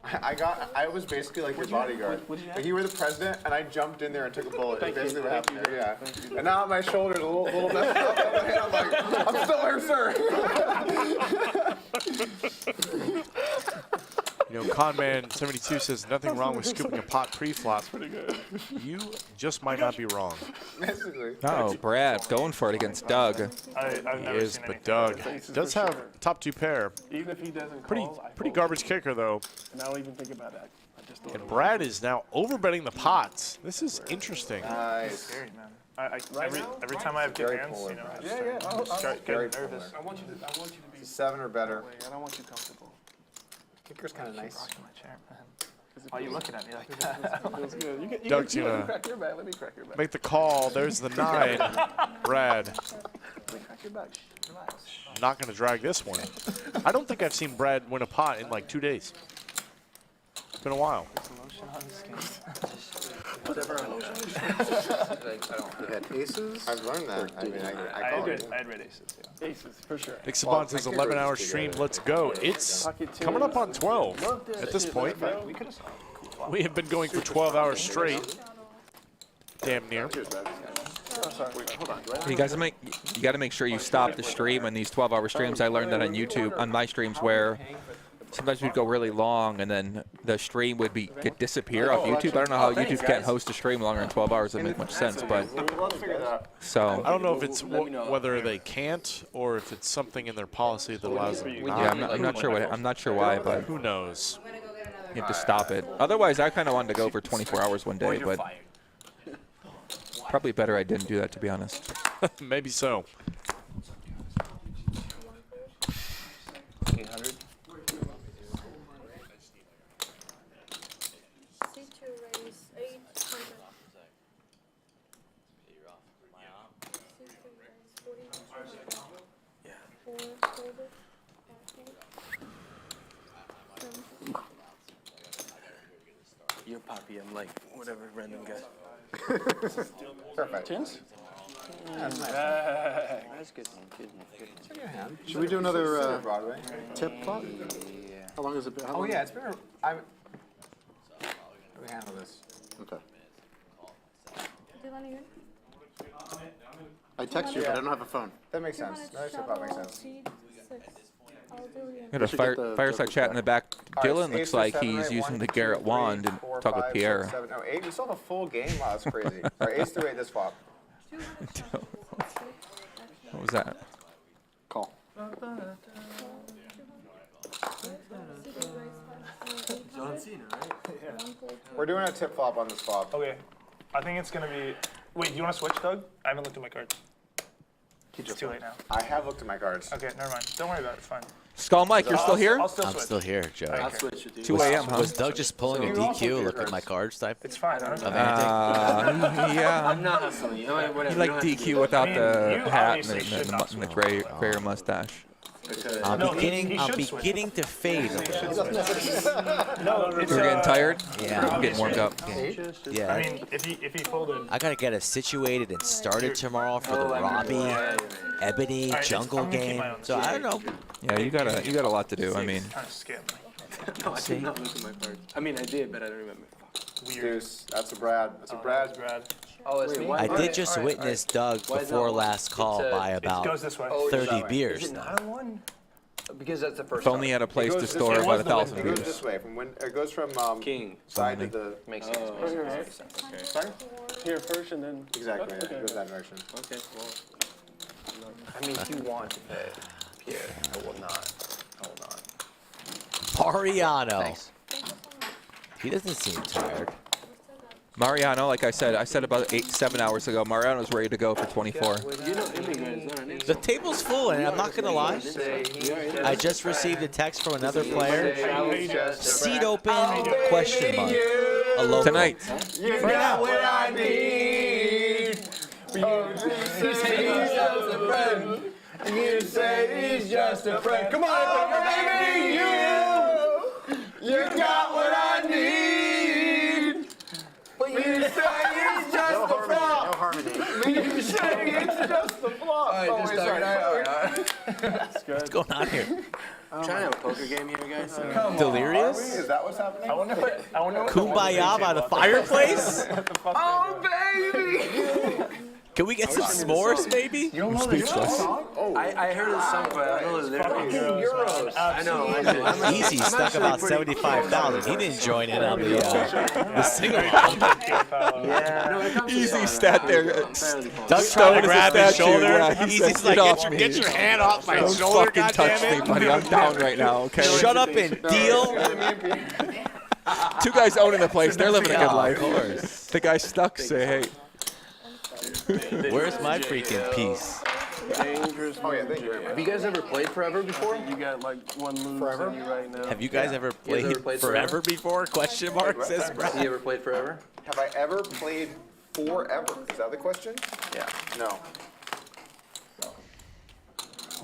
[SPEAKER 19] I was basically like your bodyguard. Like you were the president, and I jumped in there and took a bullet. That's basically what happened there, yeah. And now my shoulder's a little messed up. I'm like, I'm still here, sir.
[SPEAKER 2] You know, Conman72 says nothing wrong with scooping a pot pre-flop.
[SPEAKER 10] Pretty good.
[SPEAKER 2] You just might not be wrong.
[SPEAKER 3] Oh, Brad going for it against Doug.
[SPEAKER 2] He is, but Doug does have top 2 pair.
[SPEAKER 10] Even if he doesn't
[SPEAKER 2] Pretty garbage kicker, though.
[SPEAKER 10] And I don't even think about that. I just
[SPEAKER 2] And Brad is now overbetting the pots. This is interesting.
[SPEAKER 7] It's scary, man. Every time I have good hands, you know, I start getting nervous.
[SPEAKER 10] I want you to be
[SPEAKER 19] 7 or better.
[SPEAKER 10] I don't want you comfortable.
[SPEAKER 19] Kicker's kind of nice.
[SPEAKER 7] Why are you looking at me like that?
[SPEAKER 10] Feels good.
[SPEAKER 2] Doug's
[SPEAKER 10] let me
[SPEAKER 2] gonna
[SPEAKER 10] crack your back. Let me crack your back.
[SPEAKER 2] make the call. There's the 9. Brad
[SPEAKER 10] Let me crack your back. Relax.
[SPEAKER 2] not going to drag this one. I don't think I've seen Brad win a pot in like 2 days. It's been a while.
[SPEAKER 9] You had aces?
[SPEAKER 19] I've learned that. I mean, I call it.
[SPEAKER 7] I had red aces. Yeah.
[SPEAKER 10] Aces, for sure.
[SPEAKER 2] Nick Saban says 11-hour stream. Let's go. It's coming up on 12 at this point. We have been going for 12 hours straight. Damn near.
[SPEAKER 3] You got to make sure you stop the stream on these 12-hour streams. I learned that on YouTube, on my streams, where sometimes we'd go really long and then the stream would disappear off YouTube. I don't know how YouTube can't host a stream longer than 12 hours. It doesn't make much sense, but so
[SPEAKER 2] I don't know if it's whether they can't or if it's something in their policy that allows them.
[SPEAKER 3] Yeah, I'm not sure what. I'm not sure why, but
[SPEAKER 2] who knows?
[SPEAKER 3] You have to stop it. Otherwise, I kind of wanted to go for 24 hours one day, but probably better I didn't do that, to be honest.
[SPEAKER 2] Maybe so.
[SPEAKER 10] 800. You're Poppy, I'm like whatever random guy.
[SPEAKER 19] Perfect.
[SPEAKER 10] Tens?
[SPEAKER 19] That's nice.
[SPEAKER 5] That's good. Good.
[SPEAKER 9] Should we do another
[SPEAKER 19] Broadway?
[SPEAKER 9] tip flop?
[SPEAKER 5] Yeah.
[SPEAKER 9] How long has it been?
[SPEAKER 19] Oh yeah, it's been. How do we handle this?
[SPEAKER 9] Okay. I text you, but I don't have a phone.
[SPEAKER 19] That makes sense. That actually makes sense.
[SPEAKER 3] Got a fireside chat in the back. Dylan looks like he's using the Garrett wand and talk with Pierre.
[SPEAKER 19] 7, 8. We still have a full game. Wow, that's crazy. All right, ace through 8 this flop.
[SPEAKER 3] What was that?
[SPEAKER 9] Call.
[SPEAKER 11] John Cena, right?
[SPEAKER 19] We're doing a tip flop on this flop.
[SPEAKER 7] Okay. I think it's going to be... Wait, do you want to switch, Doug? I haven't looked at my cards. It's too late now.
[SPEAKER 19] I have looked at my cards.
[SPEAKER 7] Okay, never mind. Don't worry about it. It's fine.
[SPEAKER 3] Skull Mike, you're still here?
[SPEAKER 14] I'm still here, Joe.
[SPEAKER 7] I'll switch with you.
[SPEAKER 3] 2 a.m., huh?
[SPEAKER 14] Was Doug just pulling a DQ, look at my cards type?
[SPEAKER 7] It's fine.
[SPEAKER 3] Yeah.
[SPEAKER 11] I'm not hustling you. Whatever.
[SPEAKER 3] You like DQ without the hat and the grayer mustache.
[SPEAKER 14] I'm beginning to fade.
[SPEAKER 3] You're getting tired? Yeah, I'm getting warmed up.
[SPEAKER 14] Yeah.
[SPEAKER 7] I mean, if he folded...
[SPEAKER 14] I gotta get us situated and started tomorrow for the Robbie, Ebony, Jungle game. So I don't know.
[SPEAKER 3] Yeah, you got a lot to do. I mean,
[SPEAKER 7] Kind of scared me.
[SPEAKER 11] No, I did not look at my cards. I mean, I did, but I don't remember.
[SPEAKER 19] Deuce. That's a Brad. That's a Brad.
[SPEAKER 7] Brad.
[SPEAKER 15] Oh, it's me?
[SPEAKER 14] I did just witness Doug before last call by about 30 beers.
[SPEAKER 15] Is it not a 1? Because that's the first.
[SPEAKER 3] If only he had a place to store about 1,000
[SPEAKER 19] It goes
[SPEAKER 3] beers.
[SPEAKER 19] this way. From when it goes from
[SPEAKER 11] King
[SPEAKER 19] side to the
[SPEAKER 15] makes sense.
[SPEAKER 19] Okay. Sorry?
[SPEAKER 11] Here first and then.
[SPEAKER 19] Exactly. Yeah, it goes that direction.
[SPEAKER 11] Okay. Well.
[SPEAKER 15] I mean, if you want to pay, Pierre, I will not. I will not.
[SPEAKER 14] Mariano.
[SPEAKER 15] Thanks.
[SPEAKER 14] He doesn't seem tired.
[SPEAKER 3] Mariano, like I said about 7 hours ago, Mariano's ready to go for 24.
[SPEAKER 14] The table's full, and I'm not going to lie. I just received a text from another player. Seat open, question mark. A local.
[SPEAKER 3] Tonight.
[SPEAKER 19] You got what I need. You say he's just a friend. You say he's just a friend. Come on, baby, you got what I need. But you say it's just a flop.
[SPEAKER 11] No harmony.
[SPEAKER 19] You say it's just a flop.
[SPEAKER 15] All right, just
[SPEAKER 11] That's good.
[SPEAKER 14] What's going on here?
[SPEAKER 11] I'm trying to have a poker game here, guys.
[SPEAKER 14] Delirious?
[SPEAKER 19] Is that what's happening?
[SPEAKER 7] I wonder what
[SPEAKER 14] Kumbaya by the fireplace?
[SPEAKER 19] Oh, baby!
[SPEAKER 14] Can we get some s'mores, maybe?
[SPEAKER 19] You don't know the song?
[SPEAKER 11] Oh. I heard the song, but I don't know the lyrics. I know.
[SPEAKER 14] Easy stuck about 75,000. He didn't join in on the single.
[SPEAKER 11] Yeah.
[SPEAKER 3] Easy stat there.
[SPEAKER 14] Doug trying to grab his shoulder.
[SPEAKER 3] Yeah,
[SPEAKER 14] He's like, get your hand off my
[SPEAKER 3] Don't
[SPEAKER 14] shoulder,
[SPEAKER 3] fucking touch me, buddy. I'm down right now, okay?
[SPEAKER 14] Shut up and deal.
[SPEAKER 3] Two guys owning the place. They're living a good
[SPEAKER 14] Of
[SPEAKER 3] life.
[SPEAKER 14] course.
[SPEAKER 3] The guy stuck say, hey.
[SPEAKER 14] Where's my freaking piece?
[SPEAKER 11] Dangerous.
[SPEAKER 19] Oh, yeah, thank you very much.
[SPEAKER 15] Have you guys ever played Forever before?
[SPEAKER 11] You got like one lose in you right now.
[SPEAKER 14] Have you guys ever played Forever before? Question mark says Brad.
[SPEAKER 15] You ever played Forever?
[SPEAKER 19] Have I ever played forever? Is that the question?
[SPEAKER 15] Yeah.
[SPEAKER 19] No.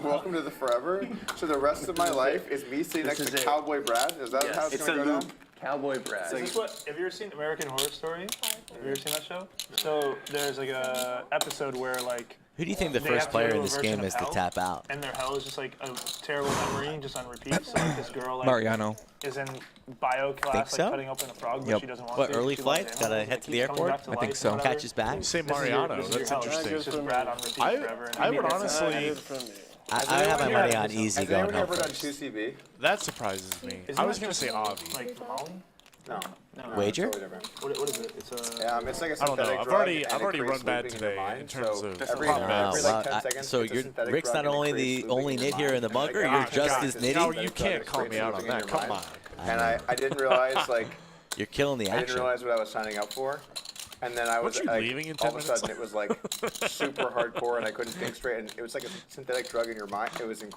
[SPEAKER 19] Welcome to the forever. So the rest of my life is me sitting next to Cowboy Brad? Is that how it's going to go down?
[SPEAKER 15] Cowboy Brad.
[SPEAKER 7] Is this what? Have you ever seen American Horror Story? Have you ever seen that show? So there's like a episode where like.
[SPEAKER 14] Who do you think the
[SPEAKER 7] they
[SPEAKER 14] first
[SPEAKER 7] have to
[SPEAKER 14] player
[SPEAKER 7] do
[SPEAKER 14] in
[SPEAKER 7] a
[SPEAKER 14] this
[SPEAKER 7] version
[SPEAKER 14] game
[SPEAKER 7] of
[SPEAKER 14] is to
[SPEAKER 7] hell,
[SPEAKER 14] tap out?
[SPEAKER 7] And their hell is just like a terrible memory, just on repeat. So like this girl like
[SPEAKER 3] Mariano.
[SPEAKER 7] is in bio class,
[SPEAKER 14] Think
[SPEAKER 7] like
[SPEAKER 14] so?
[SPEAKER 7] cutting open a frog, but
[SPEAKER 3] Yep.
[SPEAKER 7] she doesn't want
[SPEAKER 14] What,
[SPEAKER 7] to.
[SPEAKER 14] early
[SPEAKER 7] She
[SPEAKER 14] flight?
[SPEAKER 7] loves
[SPEAKER 14] Gotta
[SPEAKER 7] animals,
[SPEAKER 14] head
[SPEAKER 7] like,
[SPEAKER 14] to the
[SPEAKER 7] keeps coming
[SPEAKER 14] airport?
[SPEAKER 7] back to
[SPEAKER 3] I think
[SPEAKER 7] life
[SPEAKER 3] so.
[SPEAKER 7] and whatever.
[SPEAKER 14] Catch his bag?
[SPEAKER 6] Say
[SPEAKER 7] This is your-
[SPEAKER 6] Mariano.
[SPEAKER 7] this is your
[SPEAKER 6] That's
[SPEAKER 7] hell.
[SPEAKER 6] interesting.
[SPEAKER 7] It's just Brad on repeat forever. And
[SPEAKER 6] I
[SPEAKER 7] maybe
[SPEAKER 6] would
[SPEAKER 7] that's-
[SPEAKER 6] honestly.
[SPEAKER 14] I have my money on easy
[SPEAKER 19] Has
[SPEAKER 14] going
[SPEAKER 19] anyone
[SPEAKER 14] home
[SPEAKER 19] ever done
[SPEAKER 14] first.
[SPEAKER 19] 2CB?
[SPEAKER 6] That surprises me.
[SPEAKER 7] Isn't
[SPEAKER 6] I was
[SPEAKER 7] that
[SPEAKER 6] gonna
[SPEAKER 7] just
[SPEAKER 6] say Avi.
[SPEAKER 7] Like Molly?
[SPEAKER 19] No.
[SPEAKER 14] Wager?
[SPEAKER 19] Totally different.
[SPEAKER 7] What is it? It's a.
[SPEAKER 19] It's like a
[SPEAKER 6] I don't know.
[SPEAKER 19] synthetic
[SPEAKER 6] I've
[SPEAKER 19] drug,
[SPEAKER 6] already
[SPEAKER 19] and it
[SPEAKER 6] run
[SPEAKER 19] creates
[SPEAKER 6] bad
[SPEAKER 19] looping in
[SPEAKER 6] today
[SPEAKER 19] your mind.
[SPEAKER 6] in terms
[SPEAKER 19] So
[SPEAKER 6] of
[SPEAKER 19] every
[SPEAKER 6] prop bets.
[SPEAKER 19] every like 10 seconds,
[SPEAKER 14] So
[SPEAKER 19] it's a
[SPEAKER 14] you're
[SPEAKER 19] synthetic
[SPEAKER 14] Rick's
[SPEAKER 19] drug
[SPEAKER 14] not
[SPEAKER 19] and it
[SPEAKER 14] only
[SPEAKER 19] creates
[SPEAKER 14] the
[SPEAKER 19] looping
[SPEAKER 14] only
[SPEAKER 19] in
[SPEAKER 14] nit
[SPEAKER 19] your
[SPEAKER 14] here in
[SPEAKER 19] mind.
[SPEAKER 14] the bunker,
[SPEAKER 19] Like,
[SPEAKER 14] you're
[SPEAKER 19] ah,
[SPEAKER 14] just
[SPEAKER 19] God,
[SPEAKER 14] as
[SPEAKER 19] it's
[SPEAKER 14] nitty.
[SPEAKER 6] No, you can't call me out on that. Come on.
[SPEAKER 19] And I didn't realize like
[SPEAKER 14] You're killing the
[SPEAKER 19] I didn't
[SPEAKER 14] action.
[SPEAKER 19] realize what I was signing up for. And then I was
[SPEAKER 6] Weren't you
[SPEAKER 19] like,
[SPEAKER 6] leaving in
[SPEAKER 19] all
[SPEAKER 6] 10
[SPEAKER 19] of a
[SPEAKER 6] minutes?
[SPEAKER 19] sudden it was like super hardcore and I couldn't think straight and it was like a synthetic drug in your mind. It was
[SPEAKER 7] And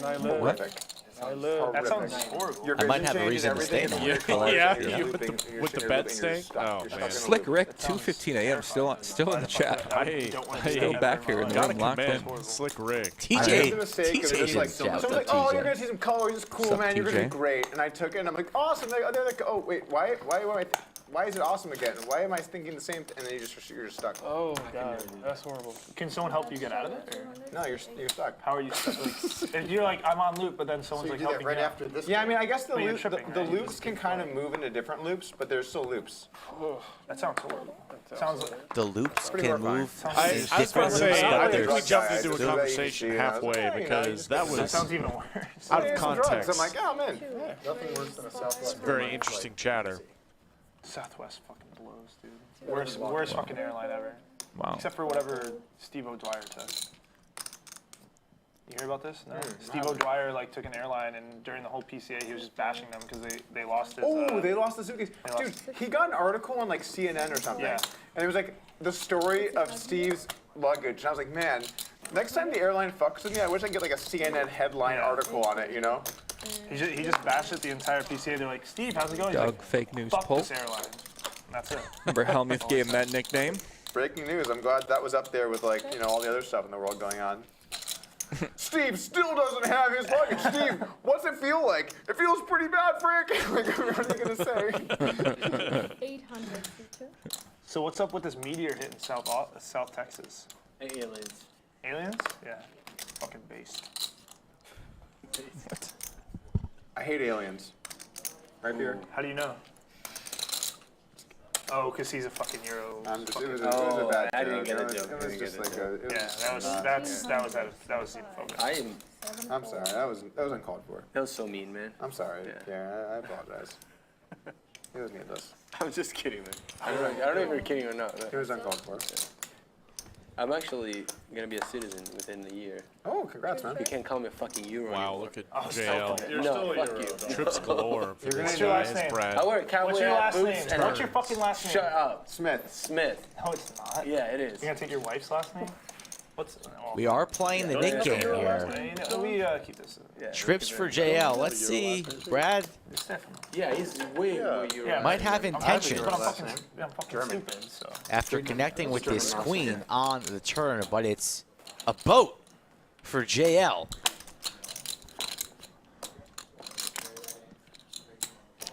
[SPEAKER 7] I live.
[SPEAKER 19] horrific.
[SPEAKER 7] That sounds horrible.
[SPEAKER 19] Your
[SPEAKER 14] I might
[SPEAKER 19] vision
[SPEAKER 14] have a
[SPEAKER 19] changes,
[SPEAKER 14] reason to stay
[SPEAKER 19] everything
[SPEAKER 14] now.
[SPEAKER 19] is colors,
[SPEAKER 6] Yeah,
[SPEAKER 19] and you're
[SPEAKER 6] you
[SPEAKER 19] looping,
[SPEAKER 6] with the-
[SPEAKER 19] you're
[SPEAKER 6] with the
[SPEAKER 19] looping,
[SPEAKER 6] bed
[SPEAKER 19] you're
[SPEAKER 6] staying?
[SPEAKER 19] stuck,
[SPEAKER 6] Oh,
[SPEAKER 19] you're stuck
[SPEAKER 6] man.
[SPEAKER 19] in a
[SPEAKER 3] Slick
[SPEAKER 19] loop.
[SPEAKER 3] Rick, 2:15 a.m. Still in the chat.
[SPEAKER 6] Hey,
[SPEAKER 3] Still back here in the
[SPEAKER 6] gotta
[SPEAKER 3] room, locked in.
[SPEAKER 6] commend Slick Rick.
[SPEAKER 19] I made
[SPEAKER 14] TJ,
[SPEAKER 19] the mistake of
[SPEAKER 14] TJ
[SPEAKER 19] just like,
[SPEAKER 14] didn't shout.
[SPEAKER 19] someone's like, oh, you're gonna see some colors, it's cool,
[SPEAKER 3] Sup,
[SPEAKER 19] man, you're gonna be
[SPEAKER 3] TJ?
[SPEAKER 19] great. And I took it and I'm like, awesome. They're like, oh, wait, why is it awesome again? Why am I thinking the same? And then you're just stuck.
[SPEAKER 7] Oh god, that's horrible. Can someone help you get out of it? Or?
[SPEAKER 19] No, you're stuck.
[SPEAKER 7] How are you stuck? Like, if you're like, I'm on loop, but then
[SPEAKER 19] So
[SPEAKER 7] someone's
[SPEAKER 19] you
[SPEAKER 7] like
[SPEAKER 19] do that
[SPEAKER 7] helping
[SPEAKER 19] right
[SPEAKER 7] you out.
[SPEAKER 19] after this. Yeah, I mean, I guess
[SPEAKER 7] But you're
[SPEAKER 19] the
[SPEAKER 7] tripping,
[SPEAKER 19] the
[SPEAKER 7] right?
[SPEAKER 19] loops can kind of move into different loops, but there's still loops.
[SPEAKER 7] Ugh, that sounds horrible. Sounds like
[SPEAKER 14] The loops
[SPEAKER 19] Pretty
[SPEAKER 14] can
[SPEAKER 19] horrifying.
[SPEAKER 14] move.
[SPEAKER 6] I
[SPEAKER 14] in
[SPEAKER 6] was about
[SPEAKER 14] different
[SPEAKER 6] to say,
[SPEAKER 14] loops,
[SPEAKER 6] I
[SPEAKER 14] but
[SPEAKER 6] think we
[SPEAKER 14] there's
[SPEAKER 6] jumped into a
[SPEAKER 19] Drug guy,
[SPEAKER 6] conversation
[SPEAKER 19] and I was like,
[SPEAKER 6] halfway
[SPEAKER 19] yeah, you know,
[SPEAKER 6] because that
[SPEAKER 7] that
[SPEAKER 6] was
[SPEAKER 7] sounds even worse.
[SPEAKER 6] out
[SPEAKER 19] Yeah,
[SPEAKER 6] of
[SPEAKER 19] some drugs.
[SPEAKER 6] context.
[SPEAKER 19] I'm like, oh man.
[SPEAKER 9] Nothing worse than a Southwest.
[SPEAKER 6] Very interesting chatter.
[SPEAKER 7] Southwest fucking blows, dude. Worst fucking airline ever.
[SPEAKER 3] Wow.
[SPEAKER 7] Except for whatever Steve O'Dwyer took. You hear about this? No. Steve O'Dwyer like took an airline and during the whole PCA he was just bashing them because they lost his.
[SPEAKER 19] Oh, they lost the suitcase. Dude, he got an article on like CNN or something.
[SPEAKER 7] Yeah.
[SPEAKER 19] And it was like the story of Steve's luggage. And I was like, man, next time the airline fucks with me, I wish I could get like a CNN headline article on it, you know?
[SPEAKER 7] He just bashed it the entire PCA. They're like, Steve, how's it going? He's
[SPEAKER 3] Doug,
[SPEAKER 7] like,
[SPEAKER 3] fake news
[SPEAKER 7] fuck
[SPEAKER 3] poll.
[SPEAKER 7] this airline. And that's it.
[SPEAKER 3] Remember Helmuth gave him that nickname?
[SPEAKER 19] Breaking news. I'm glad that was up there with like, you know, all the other stuff in the world going on. Steve still doesn't have his luggage. Steve, what's it feel like? It feels pretty bad, Frank. Like, what are you gonna say?
[SPEAKER 17] 800 feature.
[SPEAKER 7] So what's up with this meteor hit in South Texas?
[SPEAKER 11] Aliens.
[SPEAKER 7] Aliens? Yeah. Fucking based.
[SPEAKER 3] What?
[SPEAKER 19] I hate aliens. Right here.
[SPEAKER 7] How do you know? Oh, because he's a fucking Euro.
[SPEAKER 18] It was a bad
[SPEAKER 11] I didn't
[SPEAKER 18] joke.
[SPEAKER 11] get the joke.
[SPEAKER 18] It was just like a.
[SPEAKER 7] That was focus.
[SPEAKER 18] I'm sorry. That was uncalled for.
[SPEAKER 11] That was so mean, man.
[SPEAKER 18] I'm sorry. Yeah, I apologize. It was needless.
[SPEAKER 11] I'm just kidding, man. I don't know if you're kidding or not.
[SPEAKER 18] It was uncalled for.
[SPEAKER 11] I'm actually gonna be a citizen within the year.
[SPEAKER 18] Oh, congrats, man.
[SPEAKER 11] You can't call me a fucking Euro
[SPEAKER 2] Wow,
[SPEAKER 11] anymore.
[SPEAKER 2] look at JL.
[SPEAKER 11] You're still a Euro.
[SPEAKER 2] Trips galore for this
[SPEAKER 7] What's your
[SPEAKER 2] guy.
[SPEAKER 7] last name?
[SPEAKER 2] Brad.
[SPEAKER 11] I wear cowboy
[SPEAKER 7] What's your
[SPEAKER 11] hat,
[SPEAKER 7] last
[SPEAKER 11] boots,
[SPEAKER 7] name?
[SPEAKER 11] and
[SPEAKER 7] What's your fucking last name?
[SPEAKER 11] Shut up.
[SPEAKER 18] Smith.
[SPEAKER 11] Smith.
[SPEAKER 7] No, it's not.
[SPEAKER 11] Yeah, it is.
[SPEAKER 7] You're gonna take your wife's last name?
[SPEAKER 14] We are playing the Nick game here.
[SPEAKER 7] Let me keep this.
[SPEAKER 14] Trips for JL. Let's see. Brad
[SPEAKER 11] Yeah, he's way more Euro.
[SPEAKER 14] might have intentions
[SPEAKER 7] But I'm fucking stupid, so.
[SPEAKER 14] after connecting with this queen on the turn, but it's a boat for JL.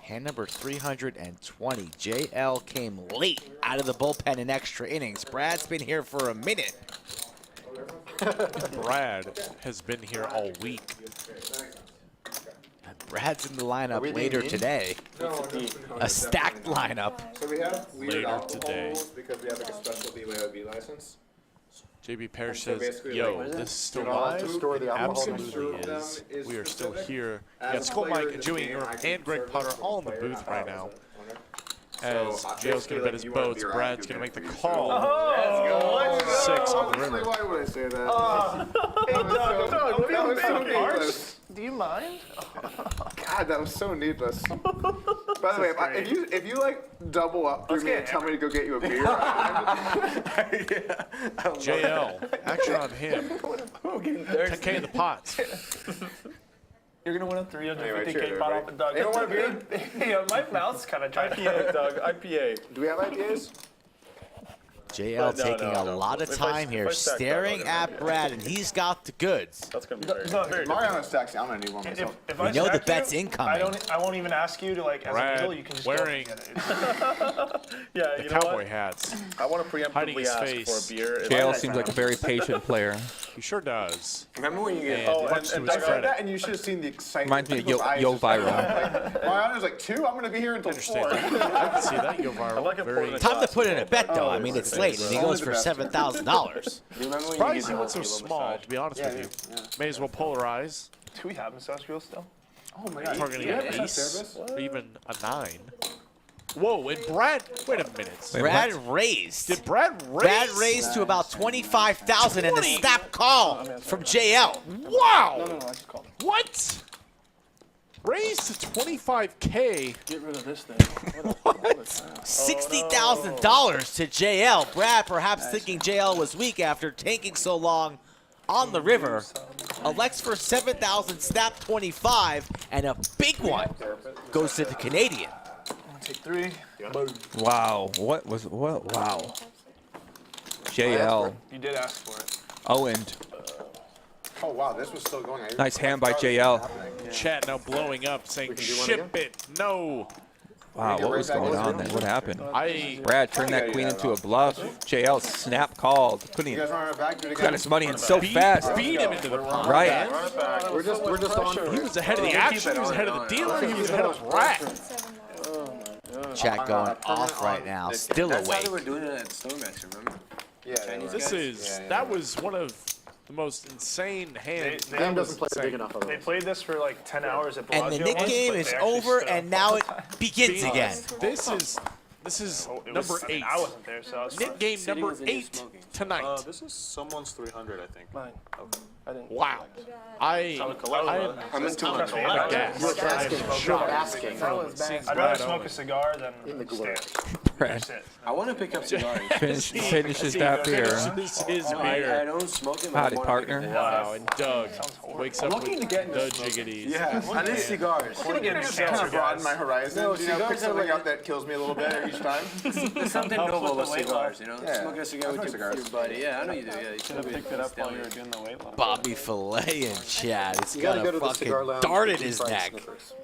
[SPEAKER 14] Hand number 320. JL came late out of the bullpen in extra innings. Brad's been here for a minute.
[SPEAKER 2] Brad has been here all week.
[SPEAKER 14] Brad's in the lineup later today. A stacked lineup.
[SPEAKER 18] So we have weird
[SPEAKER 2] Later
[SPEAKER 18] alcohol
[SPEAKER 2] today.
[SPEAKER 18] rules because we have like a special BYOB license.
[SPEAKER 2] JB Parrish
[SPEAKER 18] So
[SPEAKER 2] says,
[SPEAKER 18] basically,
[SPEAKER 2] yo,
[SPEAKER 18] like,
[SPEAKER 2] this is still
[SPEAKER 18] you're not allowed
[SPEAKER 2] live?
[SPEAKER 18] to store the alcohol and
[SPEAKER 2] Absolutely
[SPEAKER 18] serve them
[SPEAKER 2] is.
[SPEAKER 18] is
[SPEAKER 2] We are still
[SPEAKER 18] specific.
[SPEAKER 2] here.
[SPEAKER 18] As
[SPEAKER 2] Yeah,
[SPEAKER 18] a
[SPEAKER 2] Skull
[SPEAKER 18] player
[SPEAKER 2] Mike
[SPEAKER 18] in
[SPEAKER 2] and
[SPEAKER 18] this
[SPEAKER 2] Joey
[SPEAKER 18] game,
[SPEAKER 2] Ingram
[SPEAKER 18] I can
[SPEAKER 2] and Greg
[SPEAKER 18] serve
[SPEAKER 2] Potter
[SPEAKER 18] them
[SPEAKER 2] all in the
[SPEAKER 18] as a
[SPEAKER 2] booth
[SPEAKER 18] player
[SPEAKER 2] right
[SPEAKER 18] as
[SPEAKER 2] now.
[SPEAKER 18] an owner.
[SPEAKER 2] As
[SPEAKER 18] So,
[SPEAKER 2] JL's
[SPEAKER 18] basically,
[SPEAKER 2] going to bet his
[SPEAKER 18] you want
[SPEAKER 2] boats,
[SPEAKER 18] beer,
[SPEAKER 2] Brad's
[SPEAKER 18] you
[SPEAKER 2] going to
[SPEAKER 18] can
[SPEAKER 2] make the
[SPEAKER 18] make
[SPEAKER 2] call.
[SPEAKER 7] Oh,
[SPEAKER 2] 6 on the river.
[SPEAKER 18] Why would I say that?
[SPEAKER 7] Hey, Doug, what
[SPEAKER 18] that
[SPEAKER 7] are
[SPEAKER 18] was
[SPEAKER 7] you
[SPEAKER 18] so
[SPEAKER 7] making ours?
[SPEAKER 18] needless.
[SPEAKER 7] Do you mind?
[SPEAKER 18] God, that was so needless. By the way, if you like double up through me and tell me to go get you a beer,
[SPEAKER 2] JL, action on him. 10K in the pots.
[SPEAKER 7] You're gonna win a 350K
[SPEAKER 18] cheers,
[SPEAKER 7] pot
[SPEAKER 18] everybody.
[SPEAKER 7] off of Doug.
[SPEAKER 18] Anyone want a beer?
[SPEAKER 7] Yeah, my mouth's kind of dry.
[SPEAKER 11] IPA, Doug. IPA.
[SPEAKER 18] Do we have IPAs?
[SPEAKER 14] JL taking a lot of
[SPEAKER 11] If I-
[SPEAKER 14] time
[SPEAKER 11] if
[SPEAKER 14] here,
[SPEAKER 11] I stack that,
[SPEAKER 14] staring
[SPEAKER 11] I'll
[SPEAKER 14] at Brad, and he's got the goods.
[SPEAKER 11] That's gonna be very.
[SPEAKER 7] It's not very
[SPEAKER 18] Mariano's taxi. I'm gonna need one myself.
[SPEAKER 7] If
[SPEAKER 14] We
[SPEAKER 7] I
[SPEAKER 14] know the
[SPEAKER 7] stack
[SPEAKER 14] bet's
[SPEAKER 7] you,
[SPEAKER 14] incoming.
[SPEAKER 7] I won't even ask you to like as
[SPEAKER 2] Brad
[SPEAKER 7] a middle. You can just
[SPEAKER 2] wearing
[SPEAKER 7] go and get it.
[SPEAKER 11] Yeah,
[SPEAKER 2] the
[SPEAKER 11] you know
[SPEAKER 2] cowboy
[SPEAKER 11] what?
[SPEAKER 2] hats.
[SPEAKER 11] I want to
[SPEAKER 2] Hiding
[SPEAKER 11] preemptively
[SPEAKER 2] his
[SPEAKER 11] ask
[SPEAKER 2] face.
[SPEAKER 11] for a beer.
[SPEAKER 3] JL seems like a very patient player.
[SPEAKER 2] He sure does.
[SPEAKER 11] Remember when you get?
[SPEAKER 2] And much to
[SPEAKER 18] And
[SPEAKER 2] his
[SPEAKER 18] I said
[SPEAKER 2] credit.
[SPEAKER 18] that, and you should have seen the excitement.
[SPEAKER 3] Reminds me of
[SPEAKER 18] People's eyes
[SPEAKER 3] Yo
[SPEAKER 18] just lit up.
[SPEAKER 3] Viral.
[SPEAKER 18] Like, Mariano's like 2. I'm gonna be here until 4.
[SPEAKER 2] Interesting. I can see that go viral.
[SPEAKER 11] like it
[SPEAKER 2] Very
[SPEAKER 11] poured
[SPEAKER 14] Time to put in a bet, though. I mean, it's late, and he goes for $7,000.
[SPEAKER 11] You remember when
[SPEAKER 2] surprised
[SPEAKER 11] you
[SPEAKER 2] he
[SPEAKER 11] get
[SPEAKER 2] went so small, to be honest with you. May as well polarize.
[SPEAKER 7] Do we have massage wheels still?
[SPEAKER 18] Oh my God.
[SPEAKER 2] Targeting
[SPEAKER 18] Yeah,
[SPEAKER 2] an
[SPEAKER 18] that's
[SPEAKER 2] ace,
[SPEAKER 18] service.
[SPEAKER 2] or even a 9. Whoa, and Brad, wait a minute.
[SPEAKER 14] Brad raised.
[SPEAKER 2] Did Brad raise?
[SPEAKER 14] Brad raised to about 25,000, and the snap call from JL.
[SPEAKER 2] Wow!
[SPEAKER 7] No, I just called him.
[SPEAKER 2] What? Raised to 25K.
[SPEAKER 7] Get rid of this thing.
[SPEAKER 14] $60,000 to JL. Brad perhaps thinking JL was weak after tanking so long on the river. Elects for 7,000, snap 25, and a big one goes to the Canadian.
[SPEAKER 7] Take 3.
[SPEAKER 3] Wow. What? Wow. JL.
[SPEAKER 7] You did ask for it.
[SPEAKER 3] Owen.
[SPEAKER 18] Oh wow, this was still going. I didn't-
[SPEAKER 3] Nice hand by JL.
[SPEAKER 2] Chat now blowing up, saying, ship it. No.
[SPEAKER 3] Wow, what was going on there? What happened?
[SPEAKER 2] I
[SPEAKER 3] Brad turned that queen into a bluff. JL snap called. Couldn't
[SPEAKER 18] You
[SPEAKER 3] even
[SPEAKER 18] guys want to run it back? Do it
[SPEAKER 3] got
[SPEAKER 18] again?
[SPEAKER 3] his money in so fast.
[SPEAKER 2] beat him into the pot.
[SPEAKER 3] Right.
[SPEAKER 18] We're just on.
[SPEAKER 2] He was ahead of the action. He was ahead of the dealer. He was ahead of Brad.
[SPEAKER 14] Chat going off right now. Still
[SPEAKER 11] That's how they
[SPEAKER 14] awake.
[SPEAKER 11] were doing it at Stormax, remember?
[SPEAKER 18] Yeah.
[SPEAKER 11] Chinese
[SPEAKER 2] This
[SPEAKER 11] guys?
[SPEAKER 2] is, that was one of the most insane hands.
[SPEAKER 7] They
[SPEAKER 2] That was
[SPEAKER 9] doesn't play
[SPEAKER 2] insane.
[SPEAKER 9] big enough of
[SPEAKER 7] They
[SPEAKER 9] those.
[SPEAKER 7] played this for like 10 hours at
[SPEAKER 14] And the
[SPEAKER 7] Bellagio
[SPEAKER 14] Nick
[SPEAKER 7] once,
[SPEAKER 14] game
[SPEAKER 7] but
[SPEAKER 14] is
[SPEAKER 7] they actually
[SPEAKER 14] over,
[SPEAKER 7] stood
[SPEAKER 14] and
[SPEAKER 7] up
[SPEAKER 14] now
[SPEAKER 7] all
[SPEAKER 14] it
[SPEAKER 7] the time.
[SPEAKER 14] begins again.
[SPEAKER 2] This is
[SPEAKER 7] It was-
[SPEAKER 2] number 8.
[SPEAKER 7] I wasn't there, so I was
[SPEAKER 2] Nick game
[SPEAKER 11] Sitting
[SPEAKER 2] number
[SPEAKER 11] isn't even
[SPEAKER 2] 8
[SPEAKER 11] smoking.
[SPEAKER 2] tonight.
[SPEAKER 10] This is someone's 300, I think.
[SPEAKER 7] Mine.
[SPEAKER 10] Okay.
[SPEAKER 7] I didn't.
[SPEAKER 2] Wow.
[SPEAKER 10] I'm
[SPEAKER 11] I'm into
[SPEAKER 2] I'm
[SPEAKER 11] it.
[SPEAKER 2] aghast.
[SPEAKER 18] asking.
[SPEAKER 7] I'd rather smoke a cigar than stare.
[SPEAKER 3] Brad
[SPEAKER 11] I want to pick up cigars.
[SPEAKER 3] finishes that beer.
[SPEAKER 2] This is his
[SPEAKER 11] No, I
[SPEAKER 2] beer.
[SPEAKER 11] don't smoke it. but I
[SPEAKER 3] Howdy,
[SPEAKER 11] wanna
[SPEAKER 3] partner.
[SPEAKER 11] pick up
[SPEAKER 2] Wow, and Doug wakes up with
[SPEAKER 11] looking to get
[SPEAKER 2] the
[SPEAKER 11] into smoking.
[SPEAKER 2] jiggities.
[SPEAKER 11] Yeah, I need cigars.
[SPEAKER 7] I'm gonna get
[SPEAKER 18] Just
[SPEAKER 7] cancer,
[SPEAKER 18] kind of broaden
[SPEAKER 7] guys.
[SPEAKER 18] my horizons.
[SPEAKER 11] No,
[SPEAKER 18] you know,
[SPEAKER 11] cigars
[SPEAKER 18] pick
[SPEAKER 11] are
[SPEAKER 18] something
[SPEAKER 11] like-
[SPEAKER 18] up that kills me a little bit each time.
[SPEAKER 11] There's something
[SPEAKER 7] Helps
[SPEAKER 11] noble
[SPEAKER 7] with
[SPEAKER 11] with
[SPEAKER 7] the weight
[SPEAKER 11] cigars,
[SPEAKER 7] loss.
[SPEAKER 11] you know?
[SPEAKER 18] Yeah.
[SPEAKER 11] Smoking a cigar
[SPEAKER 18] I smoke
[SPEAKER 11] with
[SPEAKER 18] cigars.
[SPEAKER 11] your buddy. Yeah, I know you do. Yeah, you
[SPEAKER 7] Should have picked it up while you were doing the weight loss.
[SPEAKER 14] Bobby Filet in chat. It's
[SPEAKER 9] You
[SPEAKER 14] got
[SPEAKER 9] gotta go
[SPEAKER 14] a
[SPEAKER 9] to the cigar
[SPEAKER 14] fucking
[SPEAKER 9] lounge.
[SPEAKER 14] dart in
[SPEAKER 9] and
[SPEAKER 14] his
[SPEAKER 9] try
[SPEAKER 14] neck.
[SPEAKER 9] Snickers.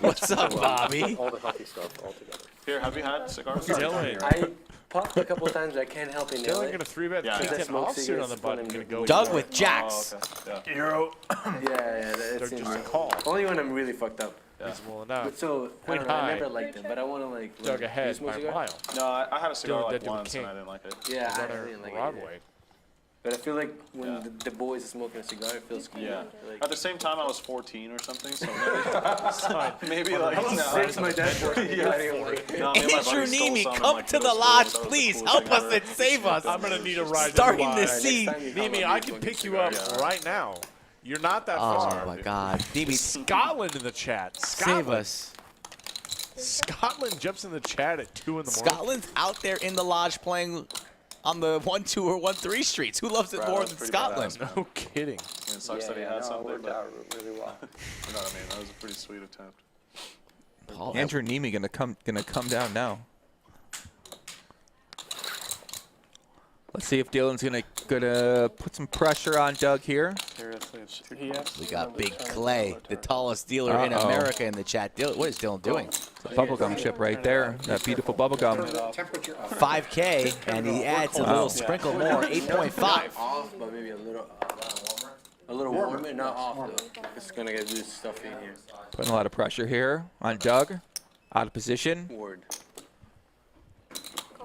[SPEAKER 14] What's up, Bobby?
[SPEAKER 9] All the healthy stuff all together.
[SPEAKER 10] Here, have you had cigars?
[SPEAKER 2] Dylan.
[SPEAKER 11] I popped a couple times. I can't help it.
[SPEAKER 2] Dylan gonna 3-bet
[SPEAKER 10] Yeah.
[SPEAKER 2] King 10
[SPEAKER 11] Smoke
[SPEAKER 2] offsuit on
[SPEAKER 11] cigarettes
[SPEAKER 2] the
[SPEAKER 11] is
[SPEAKER 2] button.
[SPEAKER 11] fun
[SPEAKER 2] Gonna
[SPEAKER 11] and
[SPEAKER 2] go
[SPEAKER 14] Doug
[SPEAKER 2] for
[SPEAKER 14] with
[SPEAKER 2] it.
[SPEAKER 14] jacks.
[SPEAKER 10] Yeah.
[SPEAKER 7] Euro.
[SPEAKER 11] Yeah, that
[SPEAKER 2] Doug
[SPEAKER 11] seems
[SPEAKER 2] just
[SPEAKER 11] right.
[SPEAKER 2] call.
[SPEAKER 11] Only when I'm really fucked up.
[SPEAKER 2] Reasonable enough.
[SPEAKER 11] But so,
[SPEAKER 2] Queen
[SPEAKER 11] I don't know, I
[SPEAKER 2] high.
[SPEAKER 11] never liked them, but I want to like.
[SPEAKER 2] Dug
[SPEAKER 11] learn.
[SPEAKER 2] ahead
[SPEAKER 11] You smoke
[SPEAKER 2] by a
[SPEAKER 11] cigar?
[SPEAKER 2] mile.
[SPEAKER 10] No, I had a cigar
[SPEAKER 2] Dylan
[SPEAKER 10] like
[SPEAKER 2] did do a
[SPEAKER 10] once
[SPEAKER 2] king.
[SPEAKER 10] and I didn't like it.
[SPEAKER 11] Yeah, I
[SPEAKER 2] Runner
[SPEAKER 11] didn't like it
[SPEAKER 2] Broadway.
[SPEAKER 11] either. But I feel like when the boys are smoking a cigar, it feels cool.
[SPEAKER 10] Yeah.
[SPEAKER 11] Like,
[SPEAKER 10] At the same time, I was 14 or something, so maybe like.
[SPEAKER 11] Six, my dad.
[SPEAKER 14] Andrew Nemi, come to the lodge, please. Help us and save us.
[SPEAKER 2] I'm gonna need a ride.
[SPEAKER 14] Starting
[SPEAKER 2] to
[SPEAKER 14] to see.
[SPEAKER 2] Nemi, I can pick you up right now. You're not that far.
[SPEAKER 14] Oh my God, Nemi,
[SPEAKER 2] Scotland in the chat.
[SPEAKER 14] save us.
[SPEAKER 2] Scotland jumps in the chat at 2 in the morning.
[SPEAKER 14] Scotland's out there in the lodge playing on the 1-2 or 1-3 streets. Who loves it more than Scotland?
[SPEAKER 2] No kidding.
[SPEAKER 10] It sucks that he had something,
[SPEAKER 11] worked
[SPEAKER 10] but
[SPEAKER 11] out really well.
[SPEAKER 10] you know what I mean? That was a pretty sweet attempt.
[SPEAKER 3] Andrew Nemi gonna come down now. Let's see if Dylan's gonna put some pressure on Doug here.
[SPEAKER 14] We got Big Clay, the tallest dealer in America, in the chat. What is Dylan doing?
[SPEAKER 3] It's a bubblegum chip right there. That beautiful bubblegum.
[SPEAKER 14] 5K, and he adds a little sprinkle more, 8.5.
[SPEAKER 11] Off, but maybe a little warmer, not off though. It's gonna get loose stuff in here.
[SPEAKER 3] Putting a lot of pressure here on Doug. Out of position.
[SPEAKER 11] Word.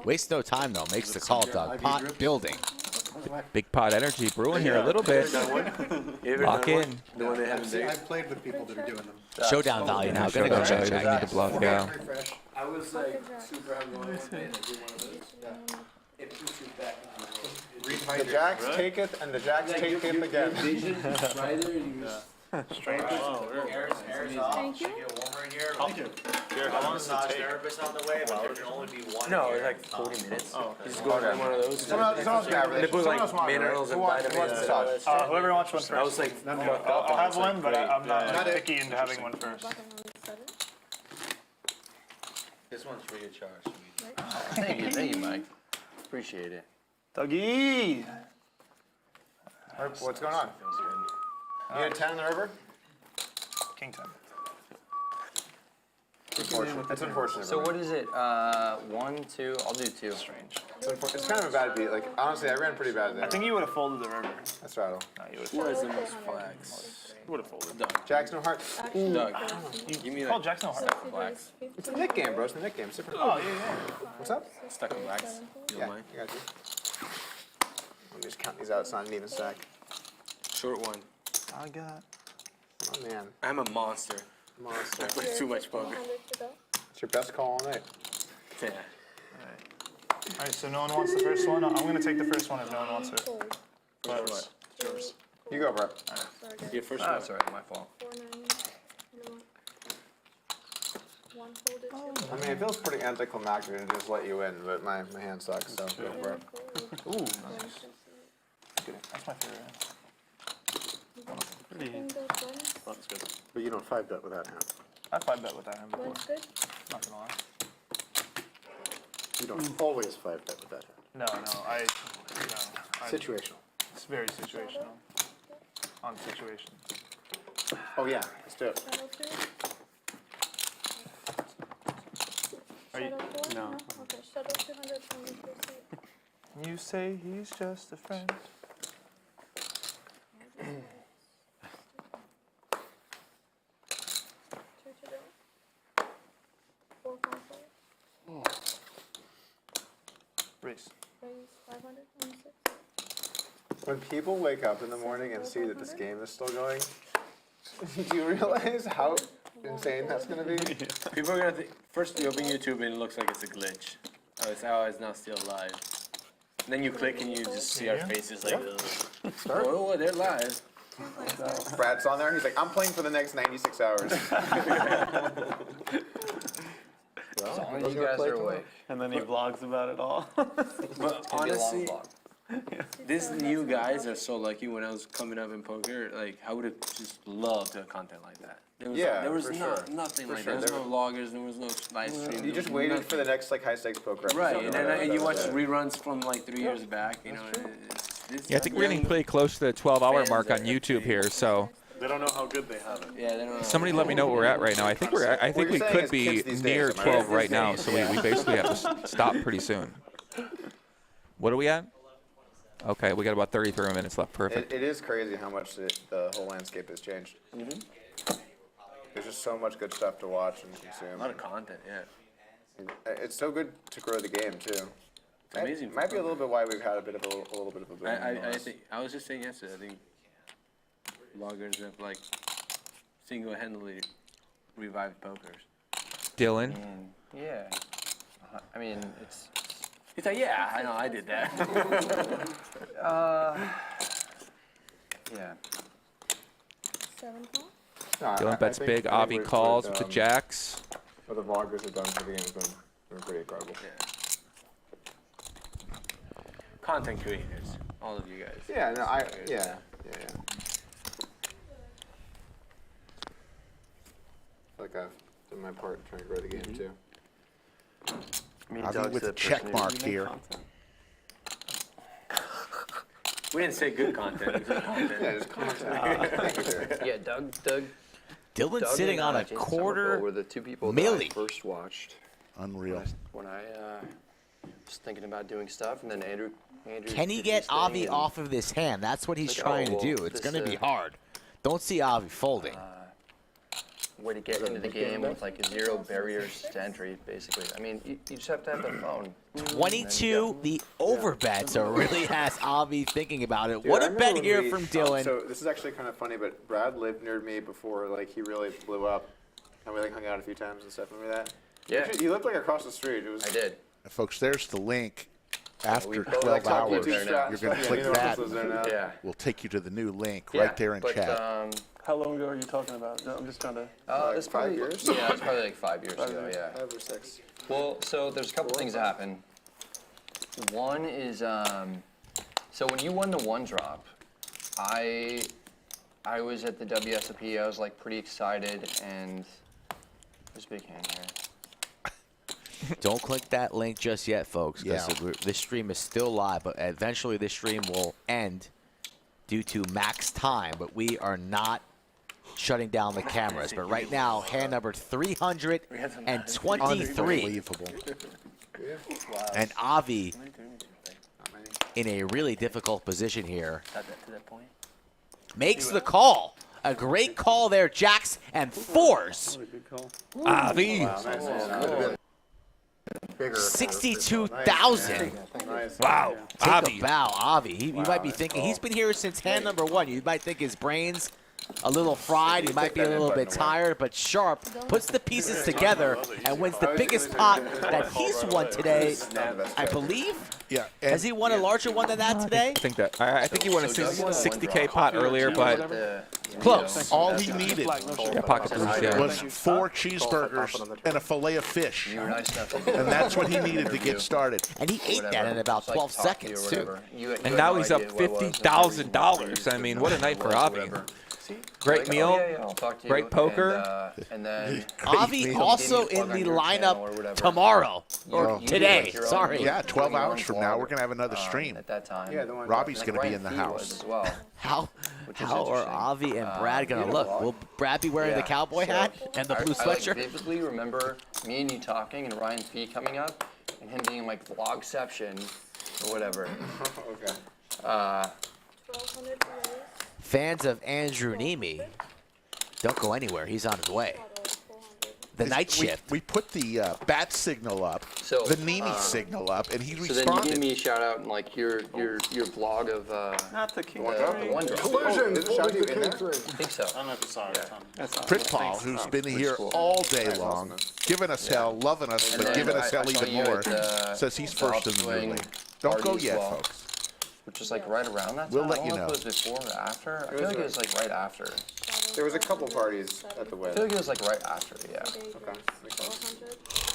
[SPEAKER 14] Waste no time, though. Makes the call, Doug. Pot building.
[SPEAKER 3] Big pot energy brewing here a little bit. Lock in.
[SPEAKER 11] The one they have
[SPEAKER 9] I've played with people that are doing them.
[SPEAKER 14] Showdown value now. Gonna go check.
[SPEAKER 3] Need to bluff, yeah.
[SPEAKER 11] I was like super hungry one day and I did one of those. It puts you back.
[SPEAKER 18] The Jacks take it, and the Jacks take it again.
[SPEAKER 10] Straight.
[SPEAKER 17] Thank you.
[SPEAKER 10] How long does it take?
[SPEAKER 21] Nervous on the way, but there can only be one.
[SPEAKER 11] No, it's like 40 minutes.
[SPEAKER 10] Oh,
[SPEAKER 11] You just go to one of those.
[SPEAKER 18] Someone else grab it.
[SPEAKER 11] They put
[SPEAKER 18] Someone
[SPEAKER 11] like
[SPEAKER 18] else want it, right?
[SPEAKER 11] minerals and
[SPEAKER 18] Who wants
[SPEAKER 11] vitamins
[SPEAKER 18] the
[SPEAKER 11] and
[SPEAKER 18] sauce?
[SPEAKER 11] all that.
[SPEAKER 7] Whoever wants one first.
[SPEAKER 11] I was like,
[SPEAKER 7] I'll have one, but I'm not picky into having one first.
[SPEAKER 11] this one's free of charge.
[SPEAKER 5] Thank you, Mike. Appreciate it.
[SPEAKER 7] Dougie!
[SPEAKER 18] What's going on? You had 10 in the river?
[SPEAKER 7] King 10.
[SPEAKER 18] That's unfortunate.
[SPEAKER 5] So what is it? 1, 2. I'll do 2. Strange.
[SPEAKER 18] It's kind of a bad beat. Like, honestly, I ran pretty bad there.
[SPEAKER 7] I think you would have folded the river.
[SPEAKER 18] That's right.
[SPEAKER 7] No, you would have
[SPEAKER 11] Who
[SPEAKER 7] folded.
[SPEAKER 11] has the most flags?
[SPEAKER 7] You would have folded.
[SPEAKER 11] Doug.
[SPEAKER 18] Jack's no heart.
[SPEAKER 11] Doug. Give me
[SPEAKER 7] Call
[SPEAKER 11] like
[SPEAKER 7] Jackson hard.
[SPEAKER 11] blacks.
[SPEAKER 18] It's a Nick game, bro. It's the Nick game. It's different.
[SPEAKER 7] Oh, yeah.
[SPEAKER 18] What's up?
[SPEAKER 11] Stuck in blacks. You
[SPEAKER 18] Yeah,
[SPEAKER 11] don't mind?
[SPEAKER 18] I got you. Let me just count these out. It's not an even stack.
[SPEAKER 11] Short one.
[SPEAKER 7] I got.
[SPEAKER 18] Oh, man.
[SPEAKER 11] I'm a monster.
[SPEAKER 18] Monster.
[SPEAKER 11] I play too much poker.
[SPEAKER 18] It's your best call all night.
[SPEAKER 11] Yeah.
[SPEAKER 7] Alright, so no one wants the first one. I'm going to take the first one if no one wants it.
[SPEAKER 11] What?
[SPEAKER 7] Yours.
[SPEAKER 18] You go, bro.
[SPEAKER 11] Your first
[SPEAKER 5] Ah,
[SPEAKER 11] one.
[SPEAKER 5] that's alright. My fault.
[SPEAKER 18] I mean, it feels pretty anticlimactic to just let you in, but my hand sucks, so go for it.
[SPEAKER 7] Ooh, nice. That's my favorite hand. Pretty.
[SPEAKER 10] That's good.
[SPEAKER 18] But you don't 5-bet with that hand.
[SPEAKER 7] I 5-bet with that hand before. Not gonna lie.
[SPEAKER 9] You don't always 5-bet with that hand.
[SPEAKER 7] No, I
[SPEAKER 9] Situational.
[SPEAKER 7] It's very situational. On situation.
[SPEAKER 18] Oh, yeah. Let's do it.
[SPEAKER 7] Are you?
[SPEAKER 10] No.
[SPEAKER 17] Okay, shuttle 200.
[SPEAKER 7] You say he's just a friend. Race.
[SPEAKER 18] When people wake up in the morning and see that this game is still going, do you realize how insane that's going to be?
[SPEAKER 11] People are gonna think, first you open YouTube and it looks like it's a glitch. Oh, it's not still live. And then you click and you just see our faces like, oh, they're live.
[SPEAKER 18] Brad's on there and he's like, I'm playing for the next 96 hours.
[SPEAKER 5] As long as you guys are awake.
[SPEAKER 10] And then he vlogs about it all.
[SPEAKER 11] But honestly, these new guys are so lucky. When I was coming up in poker, like I would have just loved to have content like that. There was nothing like that. There was no vloggers. There was no live stream.
[SPEAKER 18] You just waited for the next like high stakes poker episode.
[SPEAKER 11] Right, and you watch reruns from like 3 years back. You know.
[SPEAKER 3] Yeah, I think we're getting pretty close to the 12-hour mark on YouTube here, so.
[SPEAKER 10] They don't know how good they have it.
[SPEAKER 11] Yeah, they don't know.
[SPEAKER 3] Somebody let me know where we're at right now. I think we could be near 12 right now, so we basically have to stop pretty soon. What are we at? Okay, we got about 33 minutes left. Perfect.
[SPEAKER 18] It is crazy how much the whole landscape has changed.
[SPEAKER 12] There's just so much good stuff to watch and consume.
[SPEAKER 11] A lot of content, yeah.
[SPEAKER 12] It's so good to grow the game too.
[SPEAKER 11] It's amazing.
[SPEAKER 12] It might be a little bit why we've had a little bit of a boom.
[SPEAKER 11] I was just saying yesterday. I think bloggers have like single-handedly revived pokers.
[SPEAKER 3] Dylan.
[SPEAKER 5] Yeah. I mean, it's.
[SPEAKER 11] He's like, yeah, I know, I did that.
[SPEAKER 5] Yeah.
[SPEAKER 17] 7 call?
[SPEAKER 3] Dylan bets big. Avi calls with the jacks.
[SPEAKER 12] What the vloggers have done for the game has been pretty incredible.
[SPEAKER 11] Yeah. Content creators, all of you guys.
[SPEAKER 12] Yeah, no, yeah. Like I've done my part trying to grow the game too.
[SPEAKER 1] Avi with a check mark here.
[SPEAKER 11] We didn't say good content. We said content.
[SPEAKER 12] Yeah, just content.
[SPEAKER 5] Yeah, Doug.
[SPEAKER 14] Dylan's sitting on a quarter
[SPEAKER 5] were the two people
[SPEAKER 14] milli.
[SPEAKER 5] that I first watched.
[SPEAKER 1] Unreal.
[SPEAKER 5] When I was thinking about doing stuff, and then Andrew
[SPEAKER 14] Can he
[SPEAKER 5] did
[SPEAKER 14] get
[SPEAKER 5] his thing,
[SPEAKER 14] Avi
[SPEAKER 5] and
[SPEAKER 14] off of this hand? That's what he's
[SPEAKER 5] like,
[SPEAKER 14] trying
[SPEAKER 5] oh,
[SPEAKER 14] to
[SPEAKER 5] well,
[SPEAKER 14] do. It's
[SPEAKER 5] this,
[SPEAKER 14] going to be hard. Don't see Avi folding.
[SPEAKER 5] way to get into the game with like 0 barriers to entry, basically. I mean, you just have to have the phone.
[SPEAKER 14] 22, the overbet, so really has Avi thinking about it.
[SPEAKER 12] Dude,
[SPEAKER 14] What
[SPEAKER 12] I
[SPEAKER 14] a
[SPEAKER 12] remember
[SPEAKER 14] bet
[SPEAKER 12] when
[SPEAKER 14] here
[SPEAKER 12] we-
[SPEAKER 14] from Dylan.
[SPEAKER 12] So this is actually kind of funny, but Brad lived near me before like he really blew up, and we like hung out a few times and stuff. Remember that?
[SPEAKER 5] Yeah.
[SPEAKER 12] He lived like across the street. It was.
[SPEAKER 5] I did.
[SPEAKER 1] Folks, there's the link. After
[SPEAKER 5] both
[SPEAKER 1] 12
[SPEAKER 5] like
[SPEAKER 1] hours,
[SPEAKER 5] there now.
[SPEAKER 1] you're going to
[SPEAKER 12] Yeah,
[SPEAKER 1] click
[SPEAKER 12] neither one of
[SPEAKER 1] that.
[SPEAKER 12] us lives there now.
[SPEAKER 5] Yeah.
[SPEAKER 1] We'll take you to the new link
[SPEAKER 5] Yeah,
[SPEAKER 1] right there in
[SPEAKER 5] but,
[SPEAKER 1] chat.
[SPEAKER 7] How long ago are you talking about? I'm just trying to.
[SPEAKER 5] It's probably
[SPEAKER 12] 5 years?
[SPEAKER 5] Yeah, it's probably like 5 years ago. Yeah.
[SPEAKER 12] 5 or 6.
[SPEAKER 5] Well, so there's a couple things that happen. One is, so when you won the one drop, I was at the WSOP. I was like pretty excited, and there's a big hand here.
[SPEAKER 14] Don't click that link just yet, folks, because
[SPEAKER 1] Yeah.
[SPEAKER 14] this stream is still live, but eventually this stream will end due to max time, but we are not shutting down the cameras. But right now, hand number 323.
[SPEAKER 1] Unbelievable.
[SPEAKER 14] And Avi in a really difficult position here.
[SPEAKER 11] To that point.
[SPEAKER 14] Makes the call. A great call there, jacks and fours. Avi.
[SPEAKER 12] Wow,
[SPEAKER 14] 62,000. Wow. Take a bow, Avi. You might be thinking, he's been here since hand number 1. You might think his brain's a little fried. He might be a little bit tired, but sharp. Puts the pieces together and wins the biggest pot that he's won today, I believe.
[SPEAKER 1] Yeah.
[SPEAKER 14] Has he won a larger one than that today?
[SPEAKER 3] I think he won a 60K pot earlier, but
[SPEAKER 14] close.
[SPEAKER 1] All he needed
[SPEAKER 3] yeah, pocket boost, yeah.
[SPEAKER 1] was 4 cheeseburgers and a fillet of fish.
[SPEAKER 5] You were nice enough to
[SPEAKER 1] And that's what he needed to get started.
[SPEAKER 14] And he ate that in about 12 seconds, too.
[SPEAKER 3] And now he's up $50,000. I mean, what a night for Avi. Great meal, great poker.
[SPEAKER 5] And then
[SPEAKER 14] Avi also in the lineup tomorrow, or today, sorry.
[SPEAKER 1] Yeah, 12 hours from now, we're going to have another stream.
[SPEAKER 5] At that time.
[SPEAKER 1] Robbie's going to be in the house.
[SPEAKER 5] As well.
[SPEAKER 14] How are Avi and Brad going to look? Will Brad be wearing the cowboy hat and the blue
[SPEAKER 5] I like
[SPEAKER 14] sweatshirt?
[SPEAKER 5] vividly remember me and you talking and Ryan Fee coming up and him being like vlogception or whatever.
[SPEAKER 12] Okay.
[SPEAKER 17] 1,200 euros.
[SPEAKER 14] Fans of Andrew Nemi, don't go anywhere. He's on his way. The night shift.
[SPEAKER 1] We put the bat signal up,
[SPEAKER 5] So,
[SPEAKER 1] the Nemi signal up, and he
[SPEAKER 5] So then you
[SPEAKER 1] responded.
[SPEAKER 5] give me a shout out and like your vlog of
[SPEAKER 7] Not the king.
[SPEAKER 5] the one drop.
[SPEAKER 12] Collision!
[SPEAKER 5] I think so.
[SPEAKER 10] I don't know if you saw it.
[SPEAKER 1] Prit Paul, who's been here all day long, giving us hell, loving us, but
[SPEAKER 5] then
[SPEAKER 1] giving us
[SPEAKER 5] I
[SPEAKER 1] hell
[SPEAKER 5] saw
[SPEAKER 1] even
[SPEAKER 5] you
[SPEAKER 1] more,
[SPEAKER 5] at,
[SPEAKER 1] says he's
[SPEAKER 5] the
[SPEAKER 1] first in the
[SPEAKER 5] upswing
[SPEAKER 1] league. Don't go
[SPEAKER 5] party as
[SPEAKER 1] yet,
[SPEAKER 5] well.
[SPEAKER 1] folks.
[SPEAKER 5] Which is like right around that time.
[SPEAKER 1] We'll let
[SPEAKER 5] I
[SPEAKER 1] you
[SPEAKER 5] don't
[SPEAKER 1] know.
[SPEAKER 5] if it was before or after. I feel like it was like right after.
[SPEAKER 12] There was a couple parties at the
[SPEAKER 5] I
[SPEAKER 12] wedding.
[SPEAKER 5] feel like it was like right after, yeah.
[SPEAKER 12] Okay. Makes sense.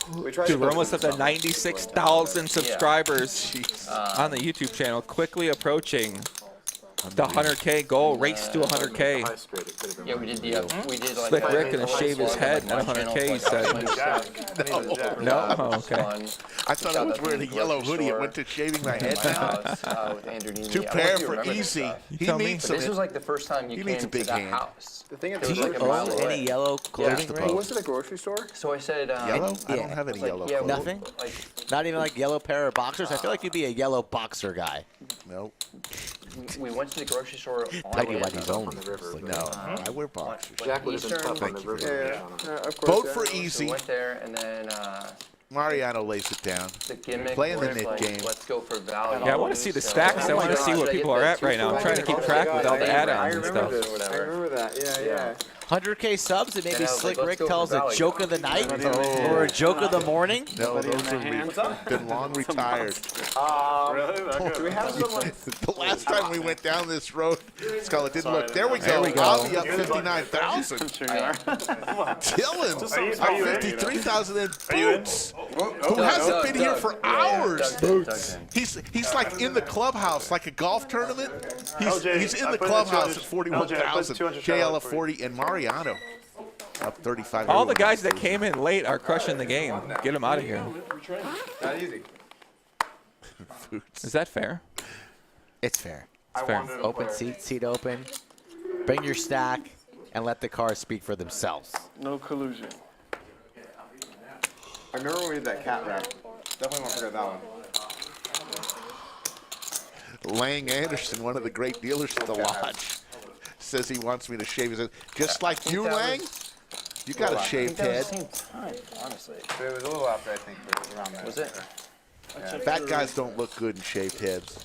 [SPEAKER 17] 1,200.
[SPEAKER 12] We tried
[SPEAKER 3] Dude,
[SPEAKER 12] to
[SPEAKER 3] we're
[SPEAKER 12] put
[SPEAKER 3] almost at
[SPEAKER 12] some
[SPEAKER 3] the
[SPEAKER 12] stuff.
[SPEAKER 3] 96,000 subscribers on the YouTube channel. Quickly approaching the 100K goal. Race to 100K.
[SPEAKER 5] Yeah, we did the we did like
[SPEAKER 3] Slick Rick gonna shave his head at 100K, he said. No? Oh, okay.
[SPEAKER 1] I thought it was wearing a yellow hoodie. It went to shaving my head now.
[SPEAKER 5] With Andrew Nemi.
[SPEAKER 1] 2
[SPEAKER 5] I don't know
[SPEAKER 1] pair
[SPEAKER 5] if you
[SPEAKER 1] for
[SPEAKER 5] remember this
[SPEAKER 1] easy.
[SPEAKER 5] stuff.
[SPEAKER 1] He
[SPEAKER 3] tell me.
[SPEAKER 1] needs
[SPEAKER 5] But
[SPEAKER 1] some.
[SPEAKER 5] this was like the first time you
[SPEAKER 1] He
[SPEAKER 5] came
[SPEAKER 1] needs a
[SPEAKER 5] to
[SPEAKER 1] big
[SPEAKER 5] that
[SPEAKER 1] hand.
[SPEAKER 5] house.
[SPEAKER 12] The thing at
[SPEAKER 14] Do
[SPEAKER 12] the
[SPEAKER 14] you
[SPEAKER 12] like a mile
[SPEAKER 14] own
[SPEAKER 12] away.
[SPEAKER 14] any yellow clothing
[SPEAKER 1] the
[SPEAKER 14] range?
[SPEAKER 12] Was it a grocery store?
[SPEAKER 5] So I said
[SPEAKER 1] Yellow? I
[SPEAKER 14] Yeah.
[SPEAKER 1] don't have any
[SPEAKER 5] like,
[SPEAKER 1] yellow.
[SPEAKER 5] yeah,
[SPEAKER 1] clothes.
[SPEAKER 14] Nothing?
[SPEAKER 5] Like,
[SPEAKER 14] Not even like yellow pair of boxers? I feel like you'd be a yellow boxer guy.
[SPEAKER 1] Nope.
[SPEAKER 5] we went to the grocery store on
[SPEAKER 14] Tidy
[SPEAKER 5] the way
[SPEAKER 14] whities only.
[SPEAKER 1] No, I wear boxers.
[SPEAKER 12] Jack would have been
[SPEAKER 5] Eastern.
[SPEAKER 12] tough on the river.
[SPEAKER 10] Of course.
[SPEAKER 1] Vote for
[SPEAKER 5] So we
[SPEAKER 1] easy.
[SPEAKER 5] went there, and then
[SPEAKER 1] Mariano lays it down.
[SPEAKER 5] the gimmick
[SPEAKER 1] Playing the
[SPEAKER 5] was
[SPEAKER 1] knit
[SPEAKER 5] like,
[SPEAKER 1] game.
[SPEAKER 5] let's go for value.
[SPEAKER 3] Yeah, I want to see the stacks. I want to see what people are at right now. I'm trying to keep track with all the add-ons and stuff.
[SPEAKER 12] I remember that. Yeah.
[SPEAKER 14] 100K subs, and maybe
[SPEAKER 5] And I was
[SPEAKER 14] Slick
[SPEAKER 5] like,
[SPEAKER 14] Rick
[SPEAKER 5] let's go
[SPEAKER 14] tells
[SPEAKER 5] for
[SPEAKER 14] a
[SPEAKER 5] value.
[SPEAKER 14] joke of the night or a joke of the morning.
[SPEAKER 1] No, those are been long retired.
[SPEAKER 12] Do we have someone?
[SPEAKER 1] The last time we went down this road, Scarlett didn't look. There we go. Avi up 59,000. Dylan up 53,000. And Boots, who hasn't been here for hours. Boots. He's like in the clubhouse, like a golf tournament. He's in the clubhouse at 41,000. JL at 40, and Mariano up 35.
[SPEAKER 3] All the guys that came in late are crushing the game. Get them out of here.
[SPEAKER 12] Not easy.
[SPEAKER 3] Is that fair?
[SPEAKER 14] It's fair.
[SPEAKER 3] It's fair.
[SPEAKER 14] Open seat open. Bring your stack and let the cards speak for themselves.
[SPEAKER 7] No collusion.
[SPEAKER 12] I remember when we did that cat rap. Definitely won't forget that one.
[SPEAKER 1] Lang Anderson, one of the great dealers at the lodge, says he wants me to shave his head. Just like you, Lang, you got a shaved head.
[SPEAKER 5] Honestly.
[SPEAKER 12] But it was a little after, I think, but around there.
[SPEAKER 5] Was it?
[SPEAKER 12] Yeah.
[SPEAKER 1] Fat guys don't look good in shaved heads.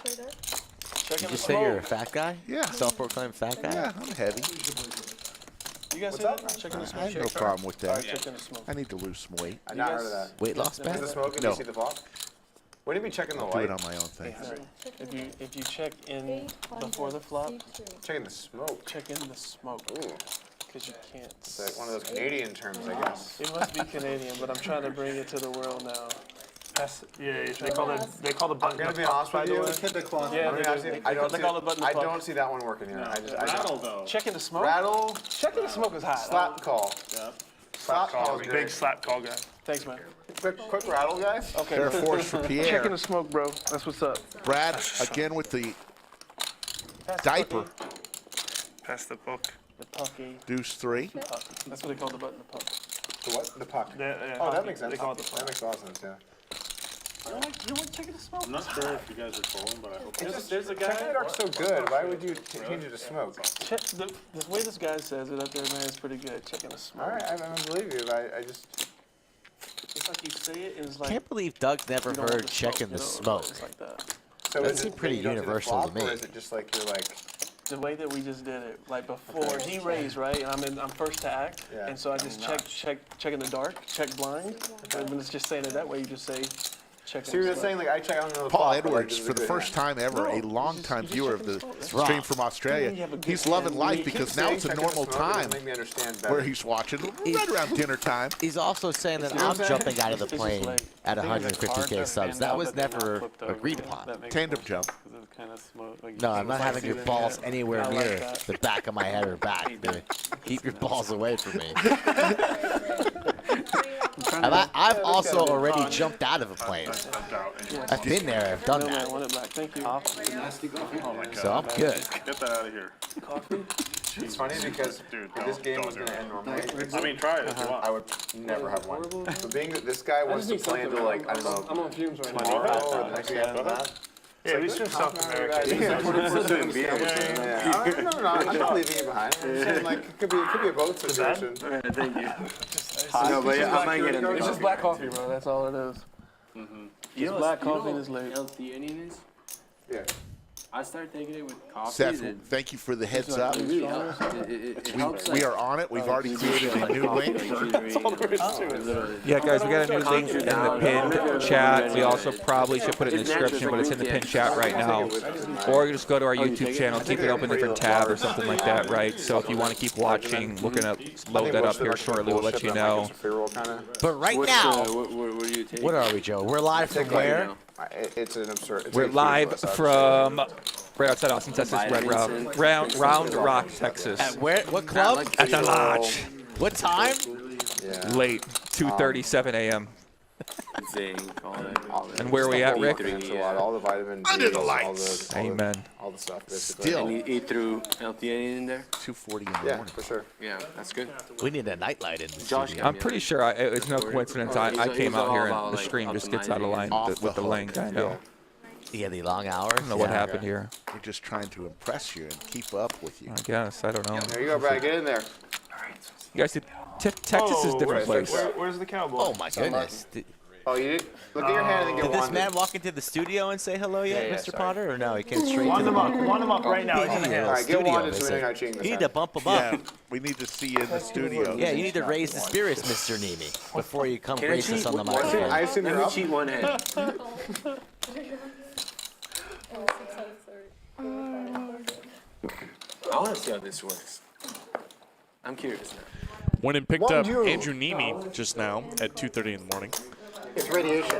[SPEAKER 14] Did you say you're a fat guy?
[SPEAKER 1] Yeah.
[SPEAKER 14] Self-proclaimed fat guy?
[SPEAKER 1] Yeah, I'm heavy.
[SPEAKER 7] You guys see that? Checking the
[SPEAKER 1] I
[SPEAKER 7] smoke.
[SPEAKER 1] have no problem with that.
[SPEAKER 7] Checking the smoke.
[SPEAKER 1] I need to lose some weight.
[SPEAKER 12] I've not heard of that.
[SPEAKER 14] Weight loss
[SPEAKER 12] Is
[SPEAKER 14] band?
[SPEAKER 12] the smoke?
[SPEAKER 1] No.
[SPEAKER 12] You see the flop? Wouldn't you be checking the
[SPEAKER 1] I'll do
[SPEAKER 12] light?
[SPEAKER 1] it on my own thing.
[SPEAKER 7] If you check in before the flop,
[SPEAKER 12] Checking the smoke.
[SPEAKER 7] check in the smoke.
[SPEAKER 12] Ooh.
[SPEAKER 7] Because you can't.
[SPEAKER 12] It's like one of those Canadian terms, I guess.
[SPEAKER 7] It must be Canadian, but I'm trying to bring it to the world now. Yeah, they call the
[SPEAKER 12] I'm
[SPEAKER 7] button.
[SPEAKER 12] gonna be
[SPEAKER 7] the
[SPEAKER 12] honest
[SPEAKER 7] puck,
[SPEAKER 12] with you.
[SPEAKER 7] by the way. Yeah,
[SPEAKER 12] Let me ask you,
[SPEAKER 7] they call the button the
[SPEAKER 12] I
[SPEAKER 7] puck.
[SPEAKER 12] don't see that one working here.
[SPEAKER 10] Rattle, though.
[SPEAKER 7] Checking the smoke.
[SPEAKER 12] Rattle.
[SPEAKER 7] Checking the smoke is hot.
[SPEAKER 12] Slap call.
[SPEAKER 10] Yeah.
[SPEAKER 12] Slap call.
[SPEAKER 7] Big slap call guy. Thanks, man.
[SPEAKER 12] Quick rattle, guys.
[SPEAKER 7] Okay.
[SPEAKER 1] Fair force for Pierre.
[SPEAKER 7] Checking the smoke, bro. That's what's up.
[SPEAKER 1] Brad, again with the diaper.
[SPEAKER 7] Pass the puck. The pucky.
[SPEAKER 1] Deuce 3.
[SPEAKER 7] Puck. That's what they call the button, the puck.
[SPEAKER 12] The what? The puck. Oh, that makes sense. They call it the puck. That makes a lot of sense, yeah.
[SPEAKER 7] You don't like checking the smoke?
[SPEAKER 10] I'm not sure if you guys are trolling, but I hope
[SPEAKER 7] There's a guy.
[SPEAKER 12] Checking the dark's so good. Why would you change it to smoke?
[SPEAKER 7] Check the way this guy says it up there, man, is pretty good. Checking the smoke.
[SPEAKER 12] All right, I don't believe you. I just.
[SPEAKER 7] It's like you say it, and it's like.
[SPEAKER 14] Can't believe Doug's never
[SPEAKER 7] you don't want
[SPEAKER 14] heard
[SPEAKER 7] the
[SPEAKER 14] checking the
[SPEAKER 7] smoke.
[SPEAKER 14] smoke.
[SPEAKER 7] It's like that.
[SPEAKER 12] So
[SPEAKER 14] That
[SPEAKER 12] is
[SPEAKER 14] seemed
[SPEAKER 12] it
[SPEAKER 14] pretty
[SPEAKER 12] you don't see the
[SPEAKER 14] universal to
[SPEAKER 12] flop,
[SPEAKER 14] me.
[SPEAKER 12] Or is it just like you're like?
[SPEAKER 7] The way that we just did it, like before he raised, right, and I'm first to act,
[SPEAKER 12] Yeah.
[SPEAKER 7] and so I just check in the dark, check blind, and when it's just saying it that way, you just say check.
[SPEAKER 12] So you're just saying like I check on the
[SPEAKER 1] Paul
[SPEAKER 12] flop, but, like,
[SPEAKER 1] Edwards,
[SPEAKER 12] this is
[SPEAKER 1] for
[SPEAKER 12] a
[SPEAKER 1] the
[SPEAKER 12] good
[SPEAKER 1] first
[SPEAKER 12] hand.
[SPEAKER 1] time ever, a longtime viewer of the stream from Australia. He's loving life because now it's a normal time
[SPEAKER 12] Make me understand better.
[SPEAKER 1] where he's watching right around dinner time.
[SPEAKER 14] He's also saying that I'm jumping out of the plane at 150K subs. That was never agreed upon.
[SPEAKER 1] Tandem jump.
[SPEAKER 14] No, I'm not having your balls anywhere near the back of my head or back. Dude. Keep your balls away from me. I've also already jumped out of a plane. I've been there. I've done that.
[SPEAKER 7] Thank you.
[SPEAKER 14] So I'm good.
[SPEAKER 10] Get that out of here.
[SPEAKER 12] It's funny because if this game was going to end normally,
[SPEAKER 10] I mean, try it if you want.
[SPEAKER 12] I would never have won. But being that this guy wants to play until like, I don't know,
[SPEAKER 7] I'm on fumes right now.
[SPEAKER 12] tomorrow or the next day after that.
[SPEAKER 7] Yeah, these are South American.
[SPEAKER 12] Yeah, no, I'm not leaving you behind. I'm saying like it could be a both situation.
[SPEAKER 11] Thank you.
[SPEAKER 12] No, but yeah, I might get into
[SPEAKER 7] It's just black coffee, bro. That's all it is.
[SPEAKER 11] You know,
[SPEAKER 7] black coffee is late.
[SPEAKER 11] L-theanine is?
[SPEAKER 12] Yeah.
[SPEAKER 11] I started taking it with coffee.
[SPEAKER 1] Seth, thank you for the heads up.
[SPEAKER 11] It really helps. It helps,
[SPEAKER 1] We are on it. We've already created a new link.
[SPEAKER 3] Yeah, guys, we got a new link in the pinned chat. We also probably should put it in the description, but it's in the pinned chat right now. Or you just go to our YouTube channel, keep it open, different tab or something like that, right? So if you want to keep watching, we're going to load that up here shortly. We'll let you know.
[SPEAKER 14] But right now,
[SPEAKER 11] what do you take?
[SPEAKER 14] what are we, Joe? We're live from where?
[SPEAKER 12] It's an absurd.
[SPEAKER 3] We're live from right outside Austin, Texas, Round Rock, Texas.
[SPEAKER 14] At where? What club?
[SPEAKER 3] At the lodge.
[SPEAKER 14] What time?
[SPEAKER 3] Late, 2:37 a.m. And where are we at, Rick?
[SPEAKER 12] All the vitamin D,
[SPEAKER 1] Under the lights.
[SPEAKER 3] Amen.
[SPEAKER 12] All the stuff, basically.
[SPEAKER 1] Still.
[SPEAKER 11] And you threw L-theanine in there?
[SPEAKER 1] 2:40 in the
[SPEAKER 12] Yeah,
[SPEAKER 1] morning.
[SPEAKER 12] for sure.
[SPEAKER 11] Yeah, that's good.
[SPEAKER 14] We need a nightlight in the
[SPEAKER 11] Josh
[SPEAKER 14] studio.
[SPEAKER 3] I'm pretty sure it's no coincidence. I came out here and the stream just gets out of line with the lane. I know.
[SPEAKER 14] Yeah, the long hours.
[SPEAKER 3] I don't know what happened here.
[SPEAKER 1] We're just trying to impress you and keep up with you.
[SPEAKER 3] I guess. I don't know.
[SPEAKER 12] There you go, Brad. Get in there.
[SPEAKER 3] You guys, Texas is a different place.
[SPEAKER 7] Where's the cowboy?
[SPEAKER 14] Oh my goodness.
[SPEAKER 12] Oh, you did? Look at your hand and get
[SPEAKER 14] Did this
[SPEAKER 12] one.
[SPEAKER 14] man walk into the studio and say hello yet, Mr. Potter? Or no, he came straight
[SPEAKER 7] Wand
[SPEAKER 14] to
[SPEAKER 7] him
[SPEAKER 14] the
[SPEAKER 7] up. Wand him up right now. He's in the hand.
[SPEAKER 12] All right, get one so we know how to cheat
[SPEAKER 14] You need to bump him up.
[SPEAKER 1] Yeah, we need to see you in the studio.
[SPEAKER 14] Yeah, you need to raise the spirits, Mr. Nemi, before you come grace us on the microphone.
[SPEAKER 12] I assume
[SPEAKER 11] Let
[SPEAKER 12] you're
[SPEAKER 11] me
[SPEAKER 12] up.
[SPEAKER 11] cheat one hand. I want to see how this works. I'm curious now.
[SPEAKER 2] Went and picked up Andrew Nemi just now at 2:30 in the morning.
[SPEAKER 9] It's radiation.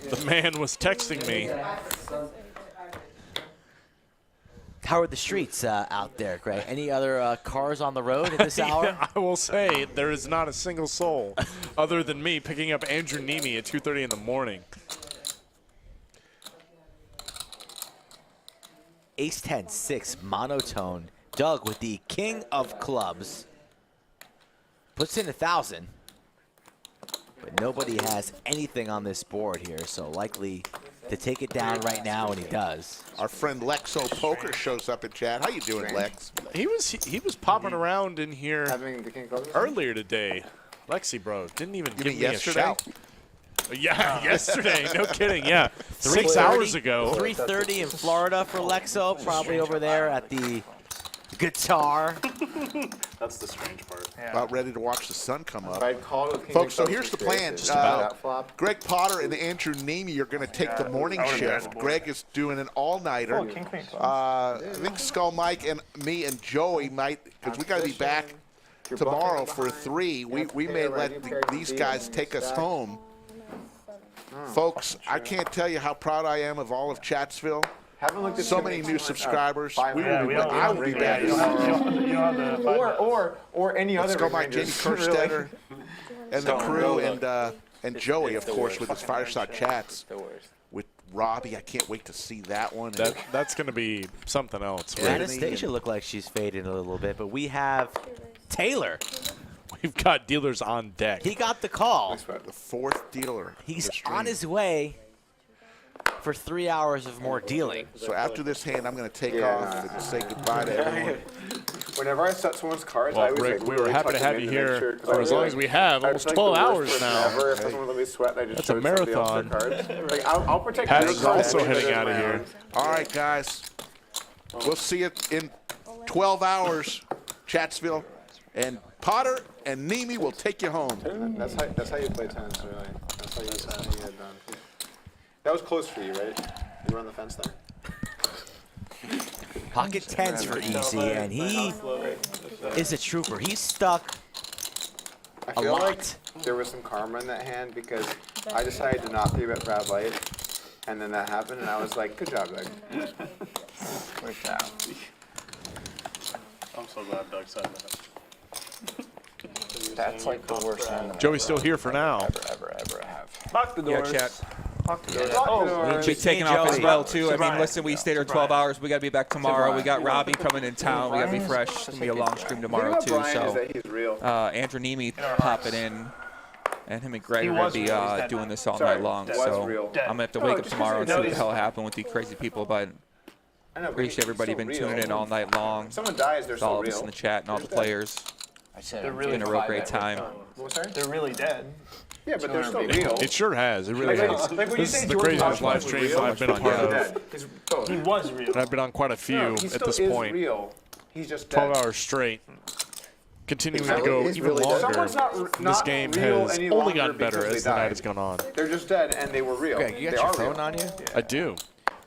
[SPEAKER 2] The man was texting me.
[SPEAKER 14] How are the streets out there, Greg? Any other cars on the road at this hour?
[SPEAKER 2] Yeah, I will say there is not a single soul other than me picking up Andrew Nemi at 2:30 in the morning.
[SPEAKER 14] Ace 10, 6, monotone. Doug with the king of clubs. Puts in 1,000. But nobody has anything on this board here, so likely to take it down right now, and he does.
[SPEAKER 1] Our friend Lexo Poker shows up in chat. How you doing, Lex?
[SPEAKER 2] He was popping around in here
[SPEAKER 12] Having the king clubs?
[SPEAKER 2] earlier today. Lexi, bro, didn't even give me
[SPEAKER 1] yesterday?
[SPEAKER 2] a shout. Yeah, yesterday. No kidding. Yeah, 6 hours ago.
[SPEAKER 14] 3:30 in Florida for Lexo, probably over there at the guitar.
[SPEAKER 10] That's the strange part.
[SPEAKER 1] About ready to watch the sun come up.
[SPEAKER 12] I'd call it king
[SPEAKER 1] Folks, so
[SPEAKER 12] of
[SPEAKER 1] here's the
[SPEAKER 12] clubs
[SPEAKER 1] plan.
[SPEAKER 12] for that flop.
[SPEAKER 1] Greg Potter and Andrew Nemi are going to take the morning shift. Greg is doing an all-nighter.
[SPEAKER 7] Oh, king queen clubs.
[SPEAKER 1] I think Skull Mike and me and Joey might, because we got to be back tomorrow for 3. We may let these guys take us home. Folks, I can't tell you how proud I am of all of Chatsville.
[SPEAKER 12] Haven't looked at
[SPEAKER 1] So
[SPEAKER 12] too
[SPEAKER 1] many
[SPEAKER 12] many
[SPEAKER 1] new subscribers. I
[SPEAKER 7] don't-
[SPEAKER 1] will be back
[SPEAKER 7] You don't
[SPEAKER 1] tomorrow.
[SPEAKER 7] have the
[SPEAKER 12] or any
[SPEAKER 1] Let's
[SPEAKER 12] other.
[SPEAKER 1] go, Mike, Jamie
[SPEAKER 12] rangers, really.
[SPEAKER 1] Kerstetter, and the crew, and Joey, of course, with his Fireside Chats. With Robbie, I can't wait to see that one.
[SPEAKER 2] That's going to be something else.
[SPEAKER 14] And Anastasia looked like she's fading a little bit, but we have Taylor.
[SPEAKER 2] We've got dealers on deck.
[SPEAKER 14] He got the call.
[SPEAKER 1] The 4th dealer.
[SPEAKER 14] He's on his way for 3 hours of more dealing.
[SPEAKER 1] So after this hand, I'm going to take off and say goodbye to everyone.
[SPEAKER 12] Whenever I set someone's cards,
[SPEAKER 2] Well,
[SPEAKER 12] I always
[SPEAKER 2] Rick,
[SPEAKER 12] like,
[SPEAKER 2] we
[SPEAKER 12] really
[SPEAKER 2] were happy
[SPEAKER 12] tuck
[SPEAKER 2] to
[SPEAKER 12] them
[SPEAKER 2] have
[SPEAKER 12] in
[SPEAKER 2] you
[SPEAKER 12] to make
[SPEAKER 2] here
[SPEAKER 12] sure, 'cause
[SPEAKER 2] for
[SPEAKER 12] I
[SPEAKER 2] as long
[SPEAKER 12] really
[SPEAKER 2] as we have,
[SPEAKER 12] I
[SPEAKER 2] almost
[SPEAKER 12] was
[SPEAKER 2] 12
[SPEAKER 12] like the
[SPEAKER 2] hours
[SPEAKER 12] worst person
[SPEAKER 2] now.
[SPEAKER 12] Ever, if someone let me sweat, I just
[SPEAKER 2] That's a
[SPEAKER 12] showed somebody else their
[SPEAKER 2] marathon.
[SPEAKER 12] cards. Like, I'll protect
[SPEAKER 2] Pat's
[SPEAKER 12] your cards,
[SPEAKER 2] also
[SPEAKER 12] but
[SPEAKER 2] heading
[SPEAKER 12] it's
[SPEAKER 2] out of
[SPEAKER 12] my
[SPEAKER 2] here.
[SPEAKER 12] own.
[SPEAKER 1] All right, guys. We'll see you in 12 hours, Chatsville. And Potter and Nemi will take you home.
[SPEAKER 12] That's how you play tennis, really. That's how you get it done. That was close for you, right? You were on the fence there.
[SPEAKER 14] Pocket tens for EC, and he is a trooper. He's stuck
[SPEAKER 12] I
[SPEAKER 14] a
[SPEAKER 12] feel
[SPEAKER 14] lot.
[SPEAKER 12] like there was some karma in that hand because I decided to not three bet Brad Light, and then that happened, and I was like, "Good job, Doug."
[SPEAKER 5] Worked out.
[SPEAKER 10] I'm so glad Doug said that.
[SPEAKER 5] That's like the worst hand that
[SPEAKER 2] Joey's still here for now.
[SPEAKER 5] ever have.
[SPEAKER 7] Lock the doors.
[SPEAKER 3] Yeah, chat.
[SPEAKER 7] Lock the doors.
[SPEAKER 3] We'll be taking off as well, too. I mean, listen, we stayed here 12 hours. We got to be back tomorrow. We got Robbie coming in town. We got to be fresh. It's going to be a long stream tomorrow, too. So, Andrew Nemi popping in. And him and Greg are going to be doing this all night long. So, I'm going to have to wake up tomorrow and see what the hell happened with the crazy people. But appreciate everybody been tuning in all night long.
[SPEAKER 12] Someone dies, they're
[SPEAKER 2] With
[SPEAKER 12] so
[SPEAKER 2] all of us
[SPEAKER 12] real.
[SPEAKER 2] in the chat and all the players.
[SPEAKER 7] They're
[SPEAKER 2] It's
[SPEAKER 7] really
[SPEAKER 2] been a real great time.
[SPEAKER 7] They're really dead.
[SPEAKER 12] Yeah, but they're still real.
[SPEAKER 2] It sure has. It really
[SPEAKER 12] Like,
[SPEAKER 2] has.
[SPEAKER 12] like when you
[SPEAKER 2] This
[SPEAKER 12] say
[SPEAKER 2] is the
[SPEAKER 12] George
[SPEAKER 2] craziest
[SPEAKER 12] Washington
[SPEAKER 2] live
[SPEAKER 12] was
[SPEAKER 2] stream
[SPEAKER 12] real,
[SPEAKER 2] I've been a
[SPEAKER 12] he's
[SPEAKER 2] part
[SPEAKER 12] dead.
[SPEAKER 2] of.
[SPEAKER 7] He was real.
[SPEAKER 2] And I've been on quite a few
[SPEAKER 12] No, he
[SPEAKER 2] at
[SPEAKER 12] still
[SPEAKER 2] this
[SPEAKER 12] is
[SPEAKER 2] point.
[SPEAKER 12] real. He's just
[SPEAKER 2] 12
[SPEAKER 12] dead.
[SPEAKER 2] hours straight. Continuing
[SPEAKER 12] He's
[SPEAKER 2] to go
[SPEAKER 12] really
[SPEAKER 2] even
[SPEAKER 12] dead.
[SPEAKER 2] longer.
[SPEAKER 12] Someone's
[SPEAKER 2] This
[SPEAKER 12] not
[SPEAKER 2] game
[SPEAKER 12] real
[SPEAKER 2] has
[SPEAKER 12] any
[SPEAKER 2] only
[SPEAKER 12] longer
[SPEAKER 2] gotten better
[SPEAKER 12] because they
[SPEAKER 2] as the night
[SPEAKER 12] died.
[SPEAKER 2] has gone on.
[SPEAKER 12] They're just dead, and they were real.
[SPEAKER 14] Greg, you
[SPEAKER 12] They
[SPEAKER 14] got
[SPEAKER 12] are
[SPEAKER 14] your
[SPEAKER 12] real.
[SPEAKER 14] phone on you?
[SPEAKER 2] I do.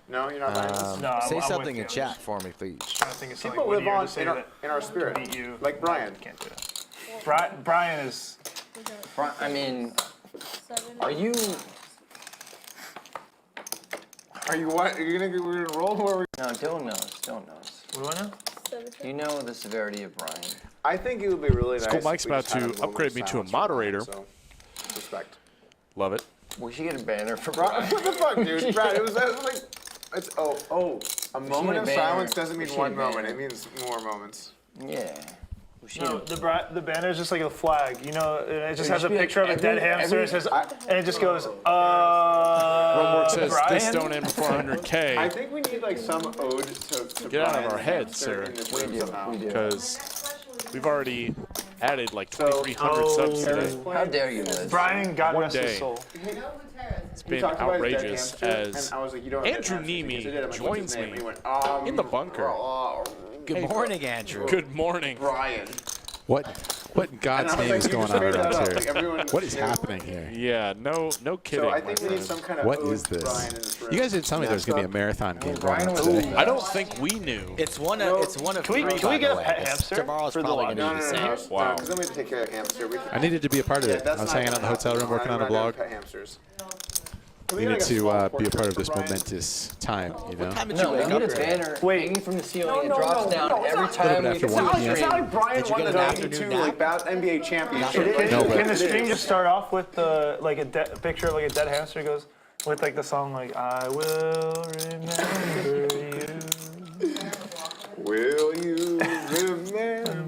[SPEAKER 12] No, you're not buying
[SPEAKER 7] No,
[SPEAKER 14] Say
[SPEAKER 7] I'm
[SPEAKER 14] something
[SPEAKER 7] with
[SPEAKER 14] in
[SPEAKER 7] you.
[SPEAKER 14] chat for me, please.
[SPEAKER 7] I think it's
[SPEAKER 12] People
[SPEAKER 7] like
[SPEAKER 12] live on
[SPEAKER 7] say
[SPEAKER 12] in our,
[SPEAKER 7] that
[SPEAKER 12] in our spirit.
[SPEAKER 7] beat you.
[SPEAKER 12] Like Brian.
[SPEAKER 7] Can't do it. Brian is.
[SPEAKER 5] I mean, are you?
[SPEAKER 12] Are you what? Are you we're gonna roll? Or are we?
[SPEAKER 5] No, Dylan knows. Dylan knows.
[SPEAKER 7] What do I know?
[SPEAKER 5] You know the severity of Brian.
[SPEAKER 12] I think it would be really nice.
[SPEAKER 2] School
[SPEAKER 12] if
[SPEAKER 2] Mike's
[SPEAKER 12] we
[SPEAKER 2] about
[SPEAKER 12] just had a
[SPEAKER 2] to
[SPEAKER 12] moment
[SPEAKER 2] upgrade
[SPEAKER 12] of
[SPEAKER 2] me to a
[SPEAKER 12] silence for Brian,
[SPEAKER 2] moderator.
[SPEAKER 12] So, respect.
[SPEAKER 2] Love it.
[SPEAKER 5] We should get a banner for
[SPEAKER 12] Bro,
[SPEAKER 5] Brian.
[SPEAKER 12] what the fuck, dude? Brad, it was like, it's a moment of
[SPEAKER 5] banner.
[SPEAKER 12] silence doesn't
[SPEAKER 5] We
[SPEAKER 12] mean
[SPEAKER 5] should
[SPEAKER 12] one
[SPEAKER 5] get a
[SPEAKER 12] moment.
[SPEAKER 5] banner.
[SPEAKER 12] It means more moments.
[SPEAKER 5] Yeah.
[SPEAKER 7] No, the banner is just like a flag, you know, and it just has a picture of a dead hamster, and it just goes,
[SPEAKER 2] Rumwork says
[SPEAKER 7] Brian?
[SPEAKER 2] this don't end before 100K.
[SPEAKER 12] I think we need like some ode to
[SPEAKER 2] Get out
[SPEAKER 12] Brian
[SPEAKER 2] of our
[SPEAKER 12] the
[SPEAKER 2] heads,
[SPEAKER 12] hamster
[SPEAKER 2] sir.
[SPEAKER 12] in this room somehow.
[SPEAKER 2] Because we've already added like 2,300 subs today.
[SPEAKER 5] How dare you, Liz?
[SPEAKER 7] Brian, God
[SPEAKER 2] One
[SPEAKER 7] rest his
[SPEAKER 2] day.
[SPEAKER 7] soul.
[SPEAKER 2] It's
[SPEAKER 12] He
[SPEAKER 2] been
[SPEAKER 12] talked about his dead
[SPEAKER 2] outrageous
[SPEAKER 12] hamster,
[SPEAKER 2] as
[SPEAKER 12] and I was like, you don't have
[SPEAKER 2] Andrew
[SPEAKER 12] dead hamsters. He said,
[SPEAKER 2] Nemi
[SPEAKER 12] "I'm like, what's his
[SPEAKER 2] joins
[SPEAKER 12] name?"
[SPEAKER 2] me
[SPEAKER 12] And he went,
[SPEAKER 2] in the bunker.
[SPEAKER 14] Good morning, Andrew.
[SPEAKER 2] Good morning.
[SPEAKER 12] Brian.
[SPEAKER 19] What in God's
[SPEAKER 12] And I was
[SPEAKER 19] name
[SPEAKER 12] like,
[SPEAKER 19] is
[SPEAKER 12] you
[SPEAKER 19] going
[SPEAKER 12] just
[SPEAKER 19] on
[SPEAKER 12] made that
[SPEAKER 19] around
[SPEAKER 12] up.
[SPEAKER 19] here?
[SPEAKER 12] Like, everyone
[SPEAKER 19] What is
[SPEAKER 12] knew.
[SPEAKER 19] happening here?
[SPEAKER 2] Yeah, no kidding.
[SPEAKER 12] So I
[SPEAKER 2] my
[SPEAKER 12] think we need
[SPEAKER 2] friend.
[SPEAKER 12] some kind of
[SPEAKER 19] What
[SPEAKER 12] ode
[SPEAKER 19] is
[SPEAKER 12] to
[SPEAKER 19] this?
[SPEAKER 12] Brian in this room.
[SPEAKER 19] You guys didn't tell me there was going to be a marathon game going on today.
[SPEAKER 2] I don't think we knew.
[SPEAKER 14] It's one of
[SPEAKER 7] Can we get a pet hamster?
[SPEAKER 14] Tomorrow's
[SPEAKER 7] for the
[SPEAKER 14] probably going to
[SPEAKER 12] No,
[SPEAKER 14] be
[SPEAKER 12] no,
[SPEAKER 14] the
[SPEAKER 12] no,
[SPEAKER 14] same.
[SPEAKER 12] no.
[SPEAKER 2] Wow.
[SPEAKER 12] Because then we have to take care of the hamster. We can,
[SPEAKER 19] I needed to be a part of it.
[SPEAKER 12] that's
[SPEAKER 19] I was
[SPEAKER 12] not
[SPEAKER 19] hanging out in the
[SPEAKER 12] gonna
[SPEAKER 19] hotel room
[SPEAKER 12] happen.
[SPEAKER 19] working on a
[SPEAKER 12] We're not doing
[SPEAKER 19] blog.
[SPEAKER 12] pet hamsters.
[SPEAKER 19] I needed to be a part of this momentous time, you know?
[SPEAKER 14] Time did you wake
[SPEAKER 5] We need
[SPEAKER 14] up?
[SPEAKER 5] a banner hanging from the ceiling.
[SPEAKER 12] No,
[SPEAKER 5] It drops
[SPEAKER 12] no,
[SPEAKER 5] down
[SPEAKER 12] no, it's
[SPEAKER 5] every
[SPEAKER 12] not-
[SPEAKER 5] time we
[SPEAKER 19] after
[SPEAKER 5] get
[SPEAKER 19] 1
[SPEAKER 5] to the
[SPEAKER 19] p.m.
[SPEAKER 12] It's not
[SPEAKER 5] stream.
[SPEAKER 12] like Brian
[SPEAKER 14] Did you
[SPEAKER 12] won
[SPEAKER 14] get
[SPEAKER 12] the
[SPEAKER 14] an
[SPEAKER 12] 92
[SPEAKER 14] afternoon
[SPEAKER 12] like NBA championship.
[SPEAKER 19] No, but-
[SPEAKER 7] Can the stream just start off with the like a picture of like a dead hamster? It goes with like the song like I will remember you.
[SPEAKER 12] Will you remember?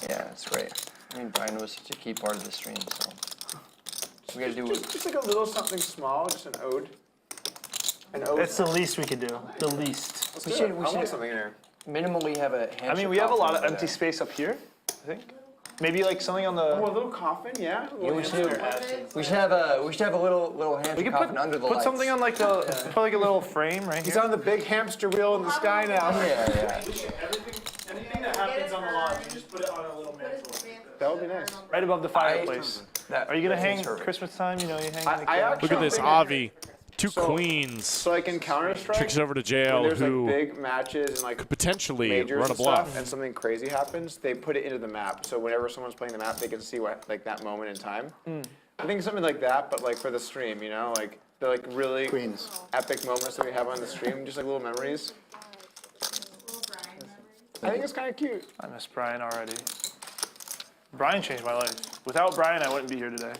[SPEAKER 5] Yeah, it's great. I mean, Brian was such a key part of the stream, so we gotta do
[SPEAKER 12] Just like a little something small, just an ode. An ode.
[SPEAKER 7] That's the least we could do. The least.
[SPEAKER 12] Let's
[SPEAKER 5] we
[SPEAKER 12] do
[SPEAKER 5] should-
[SPEAKER 12] it.
[SPEAKER 5] we
[SPEAKER 12] I want
[SPEAKER 5] should-
[SPEAKER 12] something in there.
[SPEAKER 5] minimally have a hamster.
[SPEAKER 7] I mean, we have a lot of
[SPEAKER 5] coffin
[SPEAKER 7] empty
[SPEAKER 5] over
[SPEAKER 7] space up here. I think. Maybe like something on the.
[SPEAKER 12] Oh, a little coffin, yeah.
[SPEAKER 5] there. Yeah, we should have a little hamster
[SPEAKER 7] We could
[SPEAKER 5] coffin
[SPEAKER 7] put
[SPEAKER 5] under the
[SPEAKER 7] put
[SPEAKER 5] lights.
[SPEAKER 7] something on like the put like a little frame right
[SPEAKER 12] He's
[SPEAKER 7] here.
[SPEAKER 12] on the big hamster wheel in the sky now.
[SPEAKER 5] Yeah.
[SPEAKER 7] Anything that happens on the lawn, you just put it on a little mantle.
[SPEAKER 12] That would be nice.
[SPEAKER 7] Right above the fireplace.
[SPEAKER 5] That-
[SPEAKER 7] Are you gonna
[SPEAKER 5] that
[SPEAKER 7] hang
[SPEAKER 5] seems perfect.
[SPEAKER 7] Christmas time? You know, you hang.
[SPEAKER 12] I
[SPEAKER 7] the candle.
[SPEAKER 12] actually
[SPEAKER 2] Look at this,
[SPEAKER 12] think-
[SPEAKER 2] Avi. Two
[SPEAKER 12] So-
[SPEAKER 2] queens.
[SPEAKER 12] So like in Counter-Strike,
[SPEAKER 2] Tricks over to
[SPEAKER 12] when
[SPEAKER 2] jail
[SPEAKER 12] there's
[SPEAKER 2] who
[SPEAKER 12] like big matches and like
[SPEAKER 2] could potentially
[SPEAKER 12] majors
[SPEAKER 2] run a
[SPEAKER 12] and
[SPEAKER 2] bluff.
[SPEAKER 12] stuff, and something crazy happens, they put it into the map. So whenever someone's playing the map, they can see what like that moment in time. I think something like that, but like for the stream, you know, like the like really
[SPEAKER 9] Queens.
[SPEAKER 12] epic moments that we have on the stream, just like little memories. I think it's kind of cute.
[SPEAKER 7] I miss Brian already. Brian changed my life. Without Brian, I wouldn't be here today.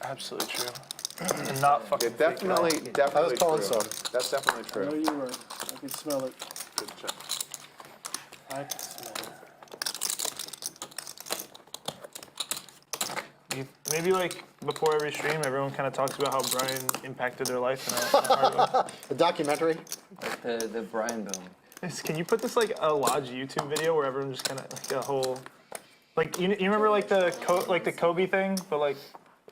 [SPEAKER 7] Absolutely true. And not fucking.
[SPEAKER 12] Yeah, definitely
[SPEAKER 9] calling
[SPEAKER 12] true.
[SPEAKER 9] some.
[SPEAKER 12] That's definitely
[SPEAKER 7] I know
[SPEAKER 12] true.
[SPEAKER 7] you were. I can smell it.
[SPEAKER 12] Good job.
[SPEAKER 7] I can smell it. Maybe like before every stream, everyone kind of talks about how Brian impacted their life in a hard way.
[SPEAKER 9] The documentary.
[SPEAKER 5] Like the Brian boom.
[SPEAKER 7] Can you put this like a Lodge YouTube video where everyone just kind of like a whole, like you remember like the Kobe thing, but like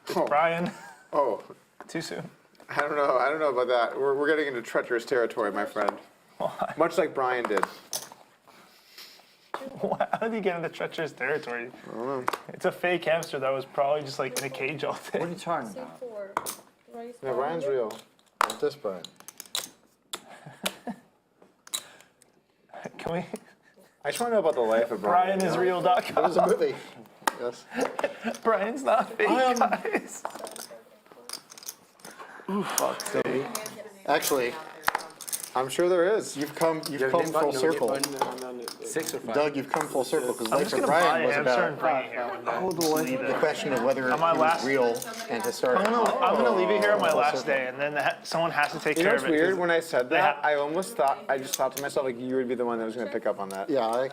[SPEAKER 7] it's Brian.
[SPEAKER 12] Oh,
[SPEAKER 7] Too soon.
[SPEAKER 12] I don't know about that. We're getting into treacherous territory, my friend.
[SPEAKER 7] Why?
[SPEAKER 12] Much like Brian did.
[SPEAKER 7] How did you get into treacherous territory?
[SPEAKER 12] I don't know.
[SPEAKER 7] It's a fake hamster that was probably just like in a cage all day.
[SPEAKER 5] What are you talking about?
[SPEAKER 12] No, Brian's real.
[SPEAKER 9] Not this Brian.
[SPEAKER 7] Can we?
[SPEAKER 12] I just want to know about the life of Brian.
[SPEAKER 7] BrianIsReal.com.
[SPEAKER 9] It was a movie. Yes.
[SPEAKER 7] Brian's not fake, guys.
[SPEAKER 9] Fuck, Toby. Actually,
[SPEAKER 12] I'm sure there is.
[SPEAKER 9] you've come full circle.
[SPEAKER 5] 6 or 5.
[SPEAKER 9] Doug, you've come full circle because
[SPEAKER 7] I'm
[SPEAKER 9] life
[SPEAKER 7] just
[SPEAKER 9] for
[SPEAKER 7] gonna buy
[SPEAKER 9] Brian
[SPEAKER 7] a
[SPEAKER 9] was
[SPEAKER 7] hamster and
[SPEAKER 9] about
[SPEAKER 7] bring it here one day.
[SPEAKER 9] the question of whether it
[SPEAKER 7] On my
[SPEAKER 9] was
[SPEAKER 7] last-
[SPEAKER 9] real and historic.
[SPEAKER 7] I'm gonna leave it here on my last day, and then someone has to take
[SPEAKER 12] You know
[SPEAKER 7] care
[SPEAKER 12] what's
[SPEAKER 7] of it.
[SPEAKER 12] weird?
[SPEAKER 7] 'cause
[SPEAKER 12] When I said
[SPEAKER 7] they
[SPEAKER 12] that,
[SPEAKER 7] ha-
[SPEAKER 12] I just thought to myself, like, you would be the one that was going to pick up on that.
[SPEAKER 9] Yeah.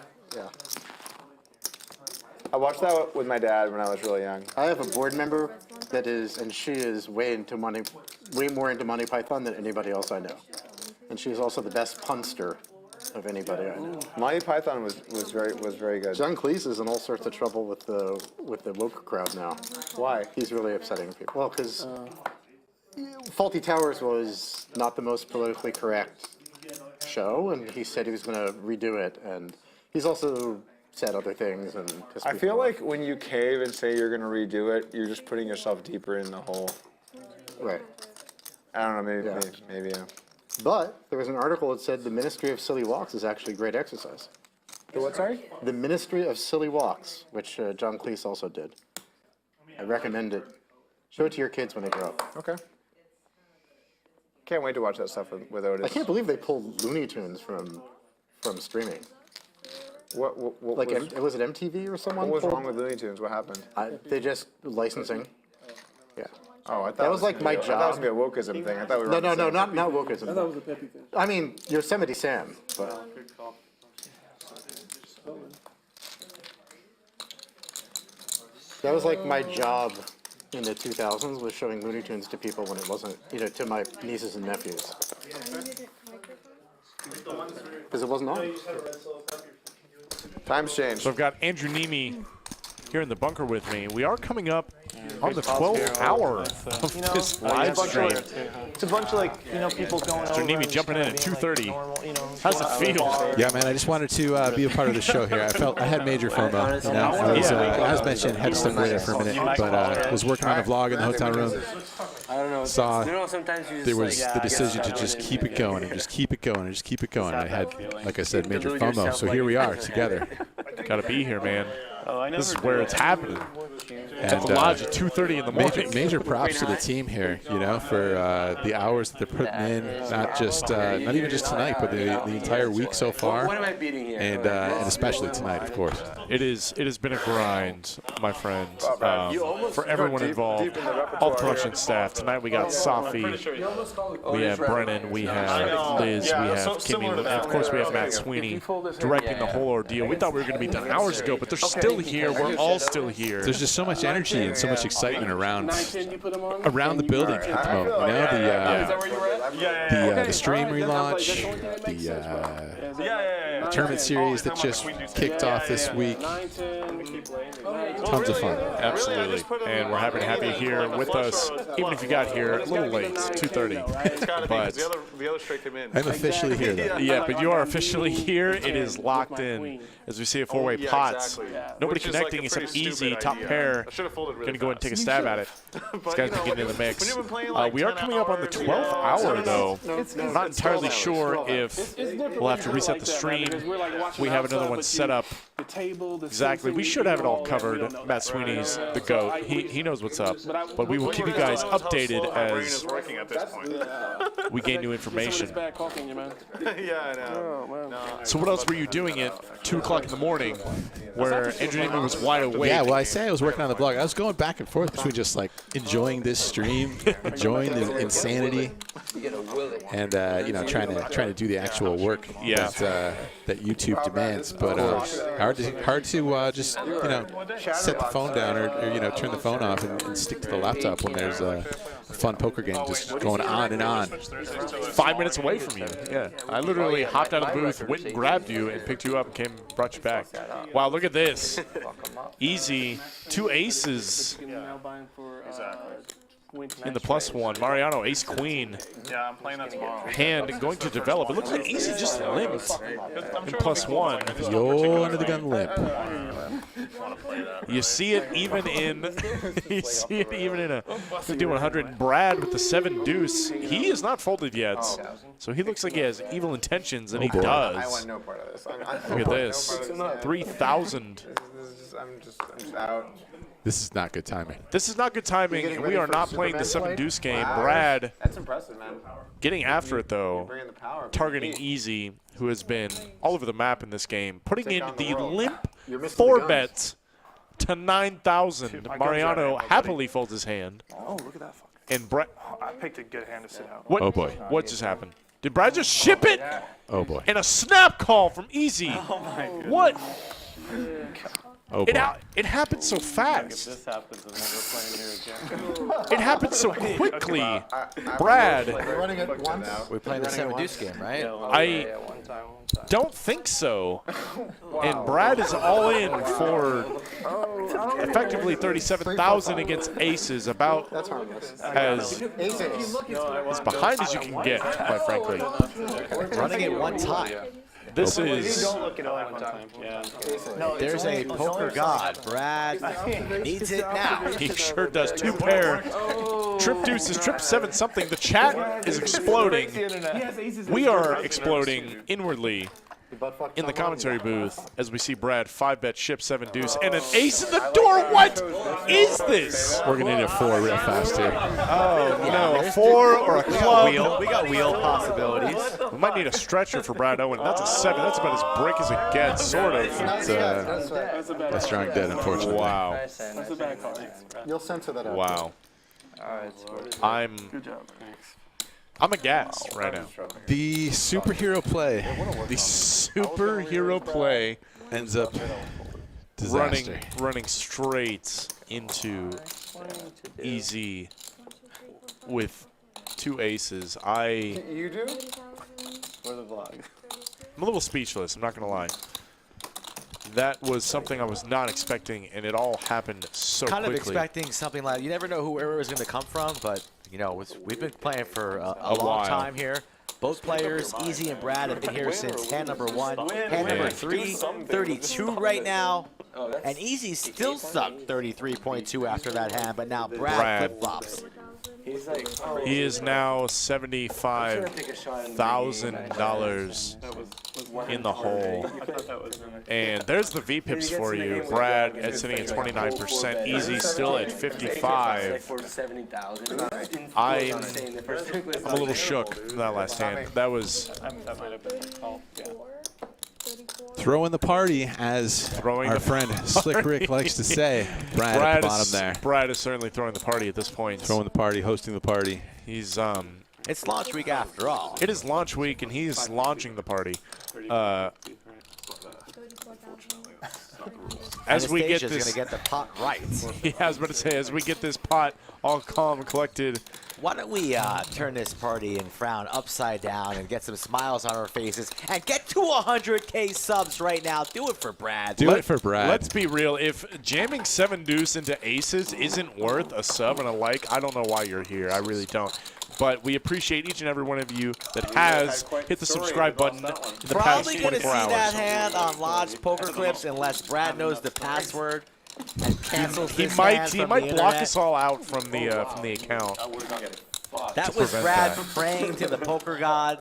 [SPEAKER 12] I watched that with my dad when I was really young.
[SPEAKER 9] I have a board member that is, and she is way more into Monty Python than anybody else I know. And she is also the best punster of anybody I know.
[SPEAKER 12] Monty Python was very good.
[SPEAKER 9] John Cleese is in all sorts of trouble with the woke crowd now.
[SPEAKER 12] Why?
[SPEAKER 9] He's really upsetting people. Well, because Faulty Towers was not the most politically correct show, and he said he was going to redo it, and he's also said other things and pissed
[SPEAKER 12] I
[SPEAKER 9] people
[SPEAKER 12] feel
[SPEAKER 9] off.
[SPEAKER 12] like when you cave and say you're going to redo it, you're just putting yourself deeper in the hole.
[SPEAKER 9] Right.
[SPEAKER 12] I don't know, maybe yeah.
[SPEAKER 9] But there was an article that said the Ministry of Silly Walks is actually great exercise.
[SPEAKER 12] The what, sorry?
[SPEAKER 9] The Ministry of Silly Walks, which John Cleese also did. I recommend it. Show it to your kids when they grow up.
[SPEAKER 12] Okay. Can't wait to watch that stuff with Otis.
[SPEAKER 9] I can't believe they pulled Looney Tunes from streaming.
[SPEAKER 12] What
[SPEAKER 9] Like, was it MTV or someone?
[SPEAKER 12] What was
[SPEAKER 9] pulled-
[SPEAKER 12] wrong with Looney Tunes? What happened?
[SPEAKER 9] They just licensing. Yeah.
[SPEAKER 12] Oh, I thought
[SPEAKER 9] That
[SPEAKER 12] it
[SPEAKER 9] was like my
[SPEAKER 12] I thought it was
[SPEAKER 9] job.
[SPEAKER 12] gonna be a wokeism thing. I thought we were
[SPEAKER 9] No,
[SPEAKER 12] on the
[SPEAKER 9] no, no,
[SPEAKER 12] same
[SPEAKER 9] not
[SPEAKER 12] page.
[SPEAKER 9] wokeism.
[SPEAKER 7] I thought it was a peppy thing.
[SPEAKER 9] I mean, Yosemite Sam, but That was like my job in the 2000s, was showing Looney Tunes to people when it wasn't, to my nieces and nephews. Because it wasn't on.
[SPEAKER 12] Times changed.
[SPEAKER 2] So I've got Andrew Nemi here in the bunker with me. We are coming up on the 12th hour of this live stream.
[SPEAKER 7] It's a bunch of people going over.
[SPEAKER 2] Andrew Nemi jumping in at 2:30. How's it feel?
[SPEAKER 4] Yeah, man, I just wanted to be a part of the show here. I had major FOMO. I was, as mentioned, had to step away there for a minute, but was working on a vlog in the hotel room.
[SPEAKER 11] I don't know.
[SPEAKER 4] Saw
[SPEAKER 11] Sometimes you
[SPEAKER 4] there was the decision to just keep it going and just keep it going and just keep it going. I had, like I said, major FOMO, so here we are together.
[SPEAKER 2] Gotta be here, man. This is where it's happening. At the lodge at 2:30 in the morning.
[SPEAKER 4] Major props to the team here, for the hours that they're putting in. Not even just tonight, but the entire week so far.
[SPEAKER 11] What am I beating here?
[SPEAKER 4] And especially tonight, of course.
[SPEAKER 2] It has been a grind, my friend, for everyone involved, all the production staff. Tonight we got Safi, we have Brennan, we have Liz, we have Kimmy, and of course we have Matt Sweeney directing the whole ordeal. We thought we were going to be done hours ago, but they're still here. We're all still here.
[SPEAKER 4] There's just so much energy and so much excitement around the building at the moment. The stream relaunch, the tournament series that just kicked off this week. Tons of fun.
[SPEAKER 2] Absolutely. And we're happy to have you here with us, even if you got here a little late, 2:30. But
[SPEAKER 10] the other straight came in.
[SPEAKER 4] I'm officially here, though.
[SPEAKER 2] Yeah, but you are officially here. It is locked in as we see a four-way pots. Nobody connecting except Easy, top pair. Going to go and take a stab at it. These guys are getting in the mix. We are coming up on the 12th hour, though. I'm not entirely sure if we'll have to reset the stream. We have another one set up. Exactly. We should have it all covered. Matt Sweeney's the GOAT. He knows what's up. But we will keep you guys updated as we gain new information.
[SPEAKER 10] Yeah, I know.
[SPEAKER 2] So what else were you doing at 2 o'clock in the morning where Andrew Neiman was wide awake?
[SPEAKER 4] Yeah, well, I say I was working on the blog. I was going back and forth between just enjoying this stream, enjoying the insanity, and trying to do the actual work that YouTube demands. But hard to just set the phone down or turn the phone off and stick to the laptop when there's a fun poker game just going on and on.
[SPEAKER 2] 5 minutes away from you. Yeah, I literally hopped out of the booth, went and grabbed you, and picked you up and brought you back. Wow, look at this. Easy, 2 aces in the +1. Mariano, ace queen.
[SPEAKER 10] Yeah, I'm playing that tomorrow.
[SPEAKER 2] Hand going to develop. It looks like Easy just limped in +1.
[SPEAKER 4] Yo, under the gun limp.
[SPEAKER 2] You see it even in a 5100. Brad with the 7 deuce. He is not folded yet, so he looks like he has evil intentions, and he does.
[SPEAKER 12] I want no part of this.
[SPEAKER 2] Look at this, 3,000.
[SPEAKER 12] I'm just out.
[SPEAKER 4] This is not good timing.
[SPEAKER 2] This is not good timing. We are not playing the 7 deuce game. Brad,
[SPEAKER 12] that's impressive, man.
[SPEAKER 2] Getting after it though, targeting Easy, who has been all over the map in this game, putting in the limp 4-bet to 9,000. Mariano happily folds his hand.
[SPEAKER 7] Oh, look at that.
[SPEAKER 2] And Brad,
[SPEAKER 7] I picked a good hand to sit out.
[SPEAKER 2] What?
[SPEAKER 4] Oh boy.
[SPEAKER 2] What just happened? Did Brad just ship it?
[SPEAKER 4] Oh boy.
[SPEAKER 2] And a snap call from Easy.
[SPEAKER 10] Oh my goodness.
[SPEAKER 2] What?
[SPEAKER 4] Oh boy.
[SPEAKER 2] It happened so fast.
[SPEAKER 10] If this happens, I'm never playing here again.
[SPEAKER 2] It happened so quickly. Brad.
[SPEAKER 14] We're playing the 7 deuce game, right?
[SPEAKER 2] I don't think so. And Brad is all in for effectively 37,000 against aces, about as behind as you can get, quite frankly.
[SPEAKER 14] Running it one time.
[SPEAKER 2] This is.
[SPEAKER 14] There's a poker god. Brad needs it now.
[SPEAKER 2] He sure does. 2 pair. Trip deuces, trip 7 something. The chat is exploding. We are exploding inwardly in the commentary booth as we see Brad 5-bet ship 7 deuce and an ace in the door. What is this?
[SPEAKER 4] We're gonna need a 4 real fast here.
[SPEAKER 2] Oh no, a 4 or a club.
[SPEAKER 14] We got wheel possibilities.
[SPEAKER 2] We might need a stretcher for Brad Owen. That's a 7. That's about as brick as it gets, sort of.
[SPEAKER 4] It's a strong dead, unfortunately.
[SPEAKER 2] Wow.
[SPEAKER 7] That's a bad call.
[SPEAKER 9] You'll censor that out.
[SPEAKER 2] Wow. I'm aghast right now.
[SPEAKER 4] The superhero play.
[SPEAKER 2] The superhero play
[SPEAKER 4] ends up
[SPEAKER 2] running straight into easy with 2 aces.
[SPEAKER 12] You do?
[SPEAKER 10] For the vlog.
[SPEAKER 2] I'm a little speechless, I'm not going to lie. That was something I was not expecting, and it all happened so
[SPEAKER 14] kind
[SPEAKER 2] quickly.
[SPEAKER 14] of expecting something like, you never know whoever is going to come from, but, you know, we've been playing for a long time here. Both players, Easy and Brad, have been here since hand number 1. Hand number 3, 32 right now. And Easy still sucked 33.2 after that hand, but now Brad flip-flops.
[SPEAKER 2] He is now $75,000 in the hole. And there's the VPIPs for you. Brad sitting at 29%. Easy still at 55. I'm a little shook from that last hand. That was...
[SPEAKER 4] Throwing the party, as our friend Slick Rick likes to say. Brad at the bottom there.
[SPEAKER 2] Brad is certainly throwing the party at this point.
[SPEAKER 4] Throwing the party, hosting the party.
[SPEAKER 2] He's
[SPEAKER 14] It's launch week after all.
[SPEAKER 2] It is launch week, and he's launching the party. As we get this,
[SPEAKER 14] going to get the pot right.
[SPEAKER 2] Yeah, I was about to say, as we get this pot all calm and collected.
[SPEAKER 14] Why don't we turn this party and frown upside down and get some smiles on our faces and get to 100K subs right now. Do it for Brad.
[SPEAKER 4] Do it for Brad.
[SPEAKER 2] Let's be real. If jamming 7 deuce into aces isn't worth a sub and a like, I don't know why you're here. I really don't. But we appreciate each and every one of you that has hit the subscribe button in the past 24 hours.
[SPEAKER 14] Probably going to see that hand on Lodge Poker Clips unless Brad knows the password and cancels this hand
[SPEAKER 2] He might block us all out from the account.
[SPEAKER 14] That was Brad praying to the poker god.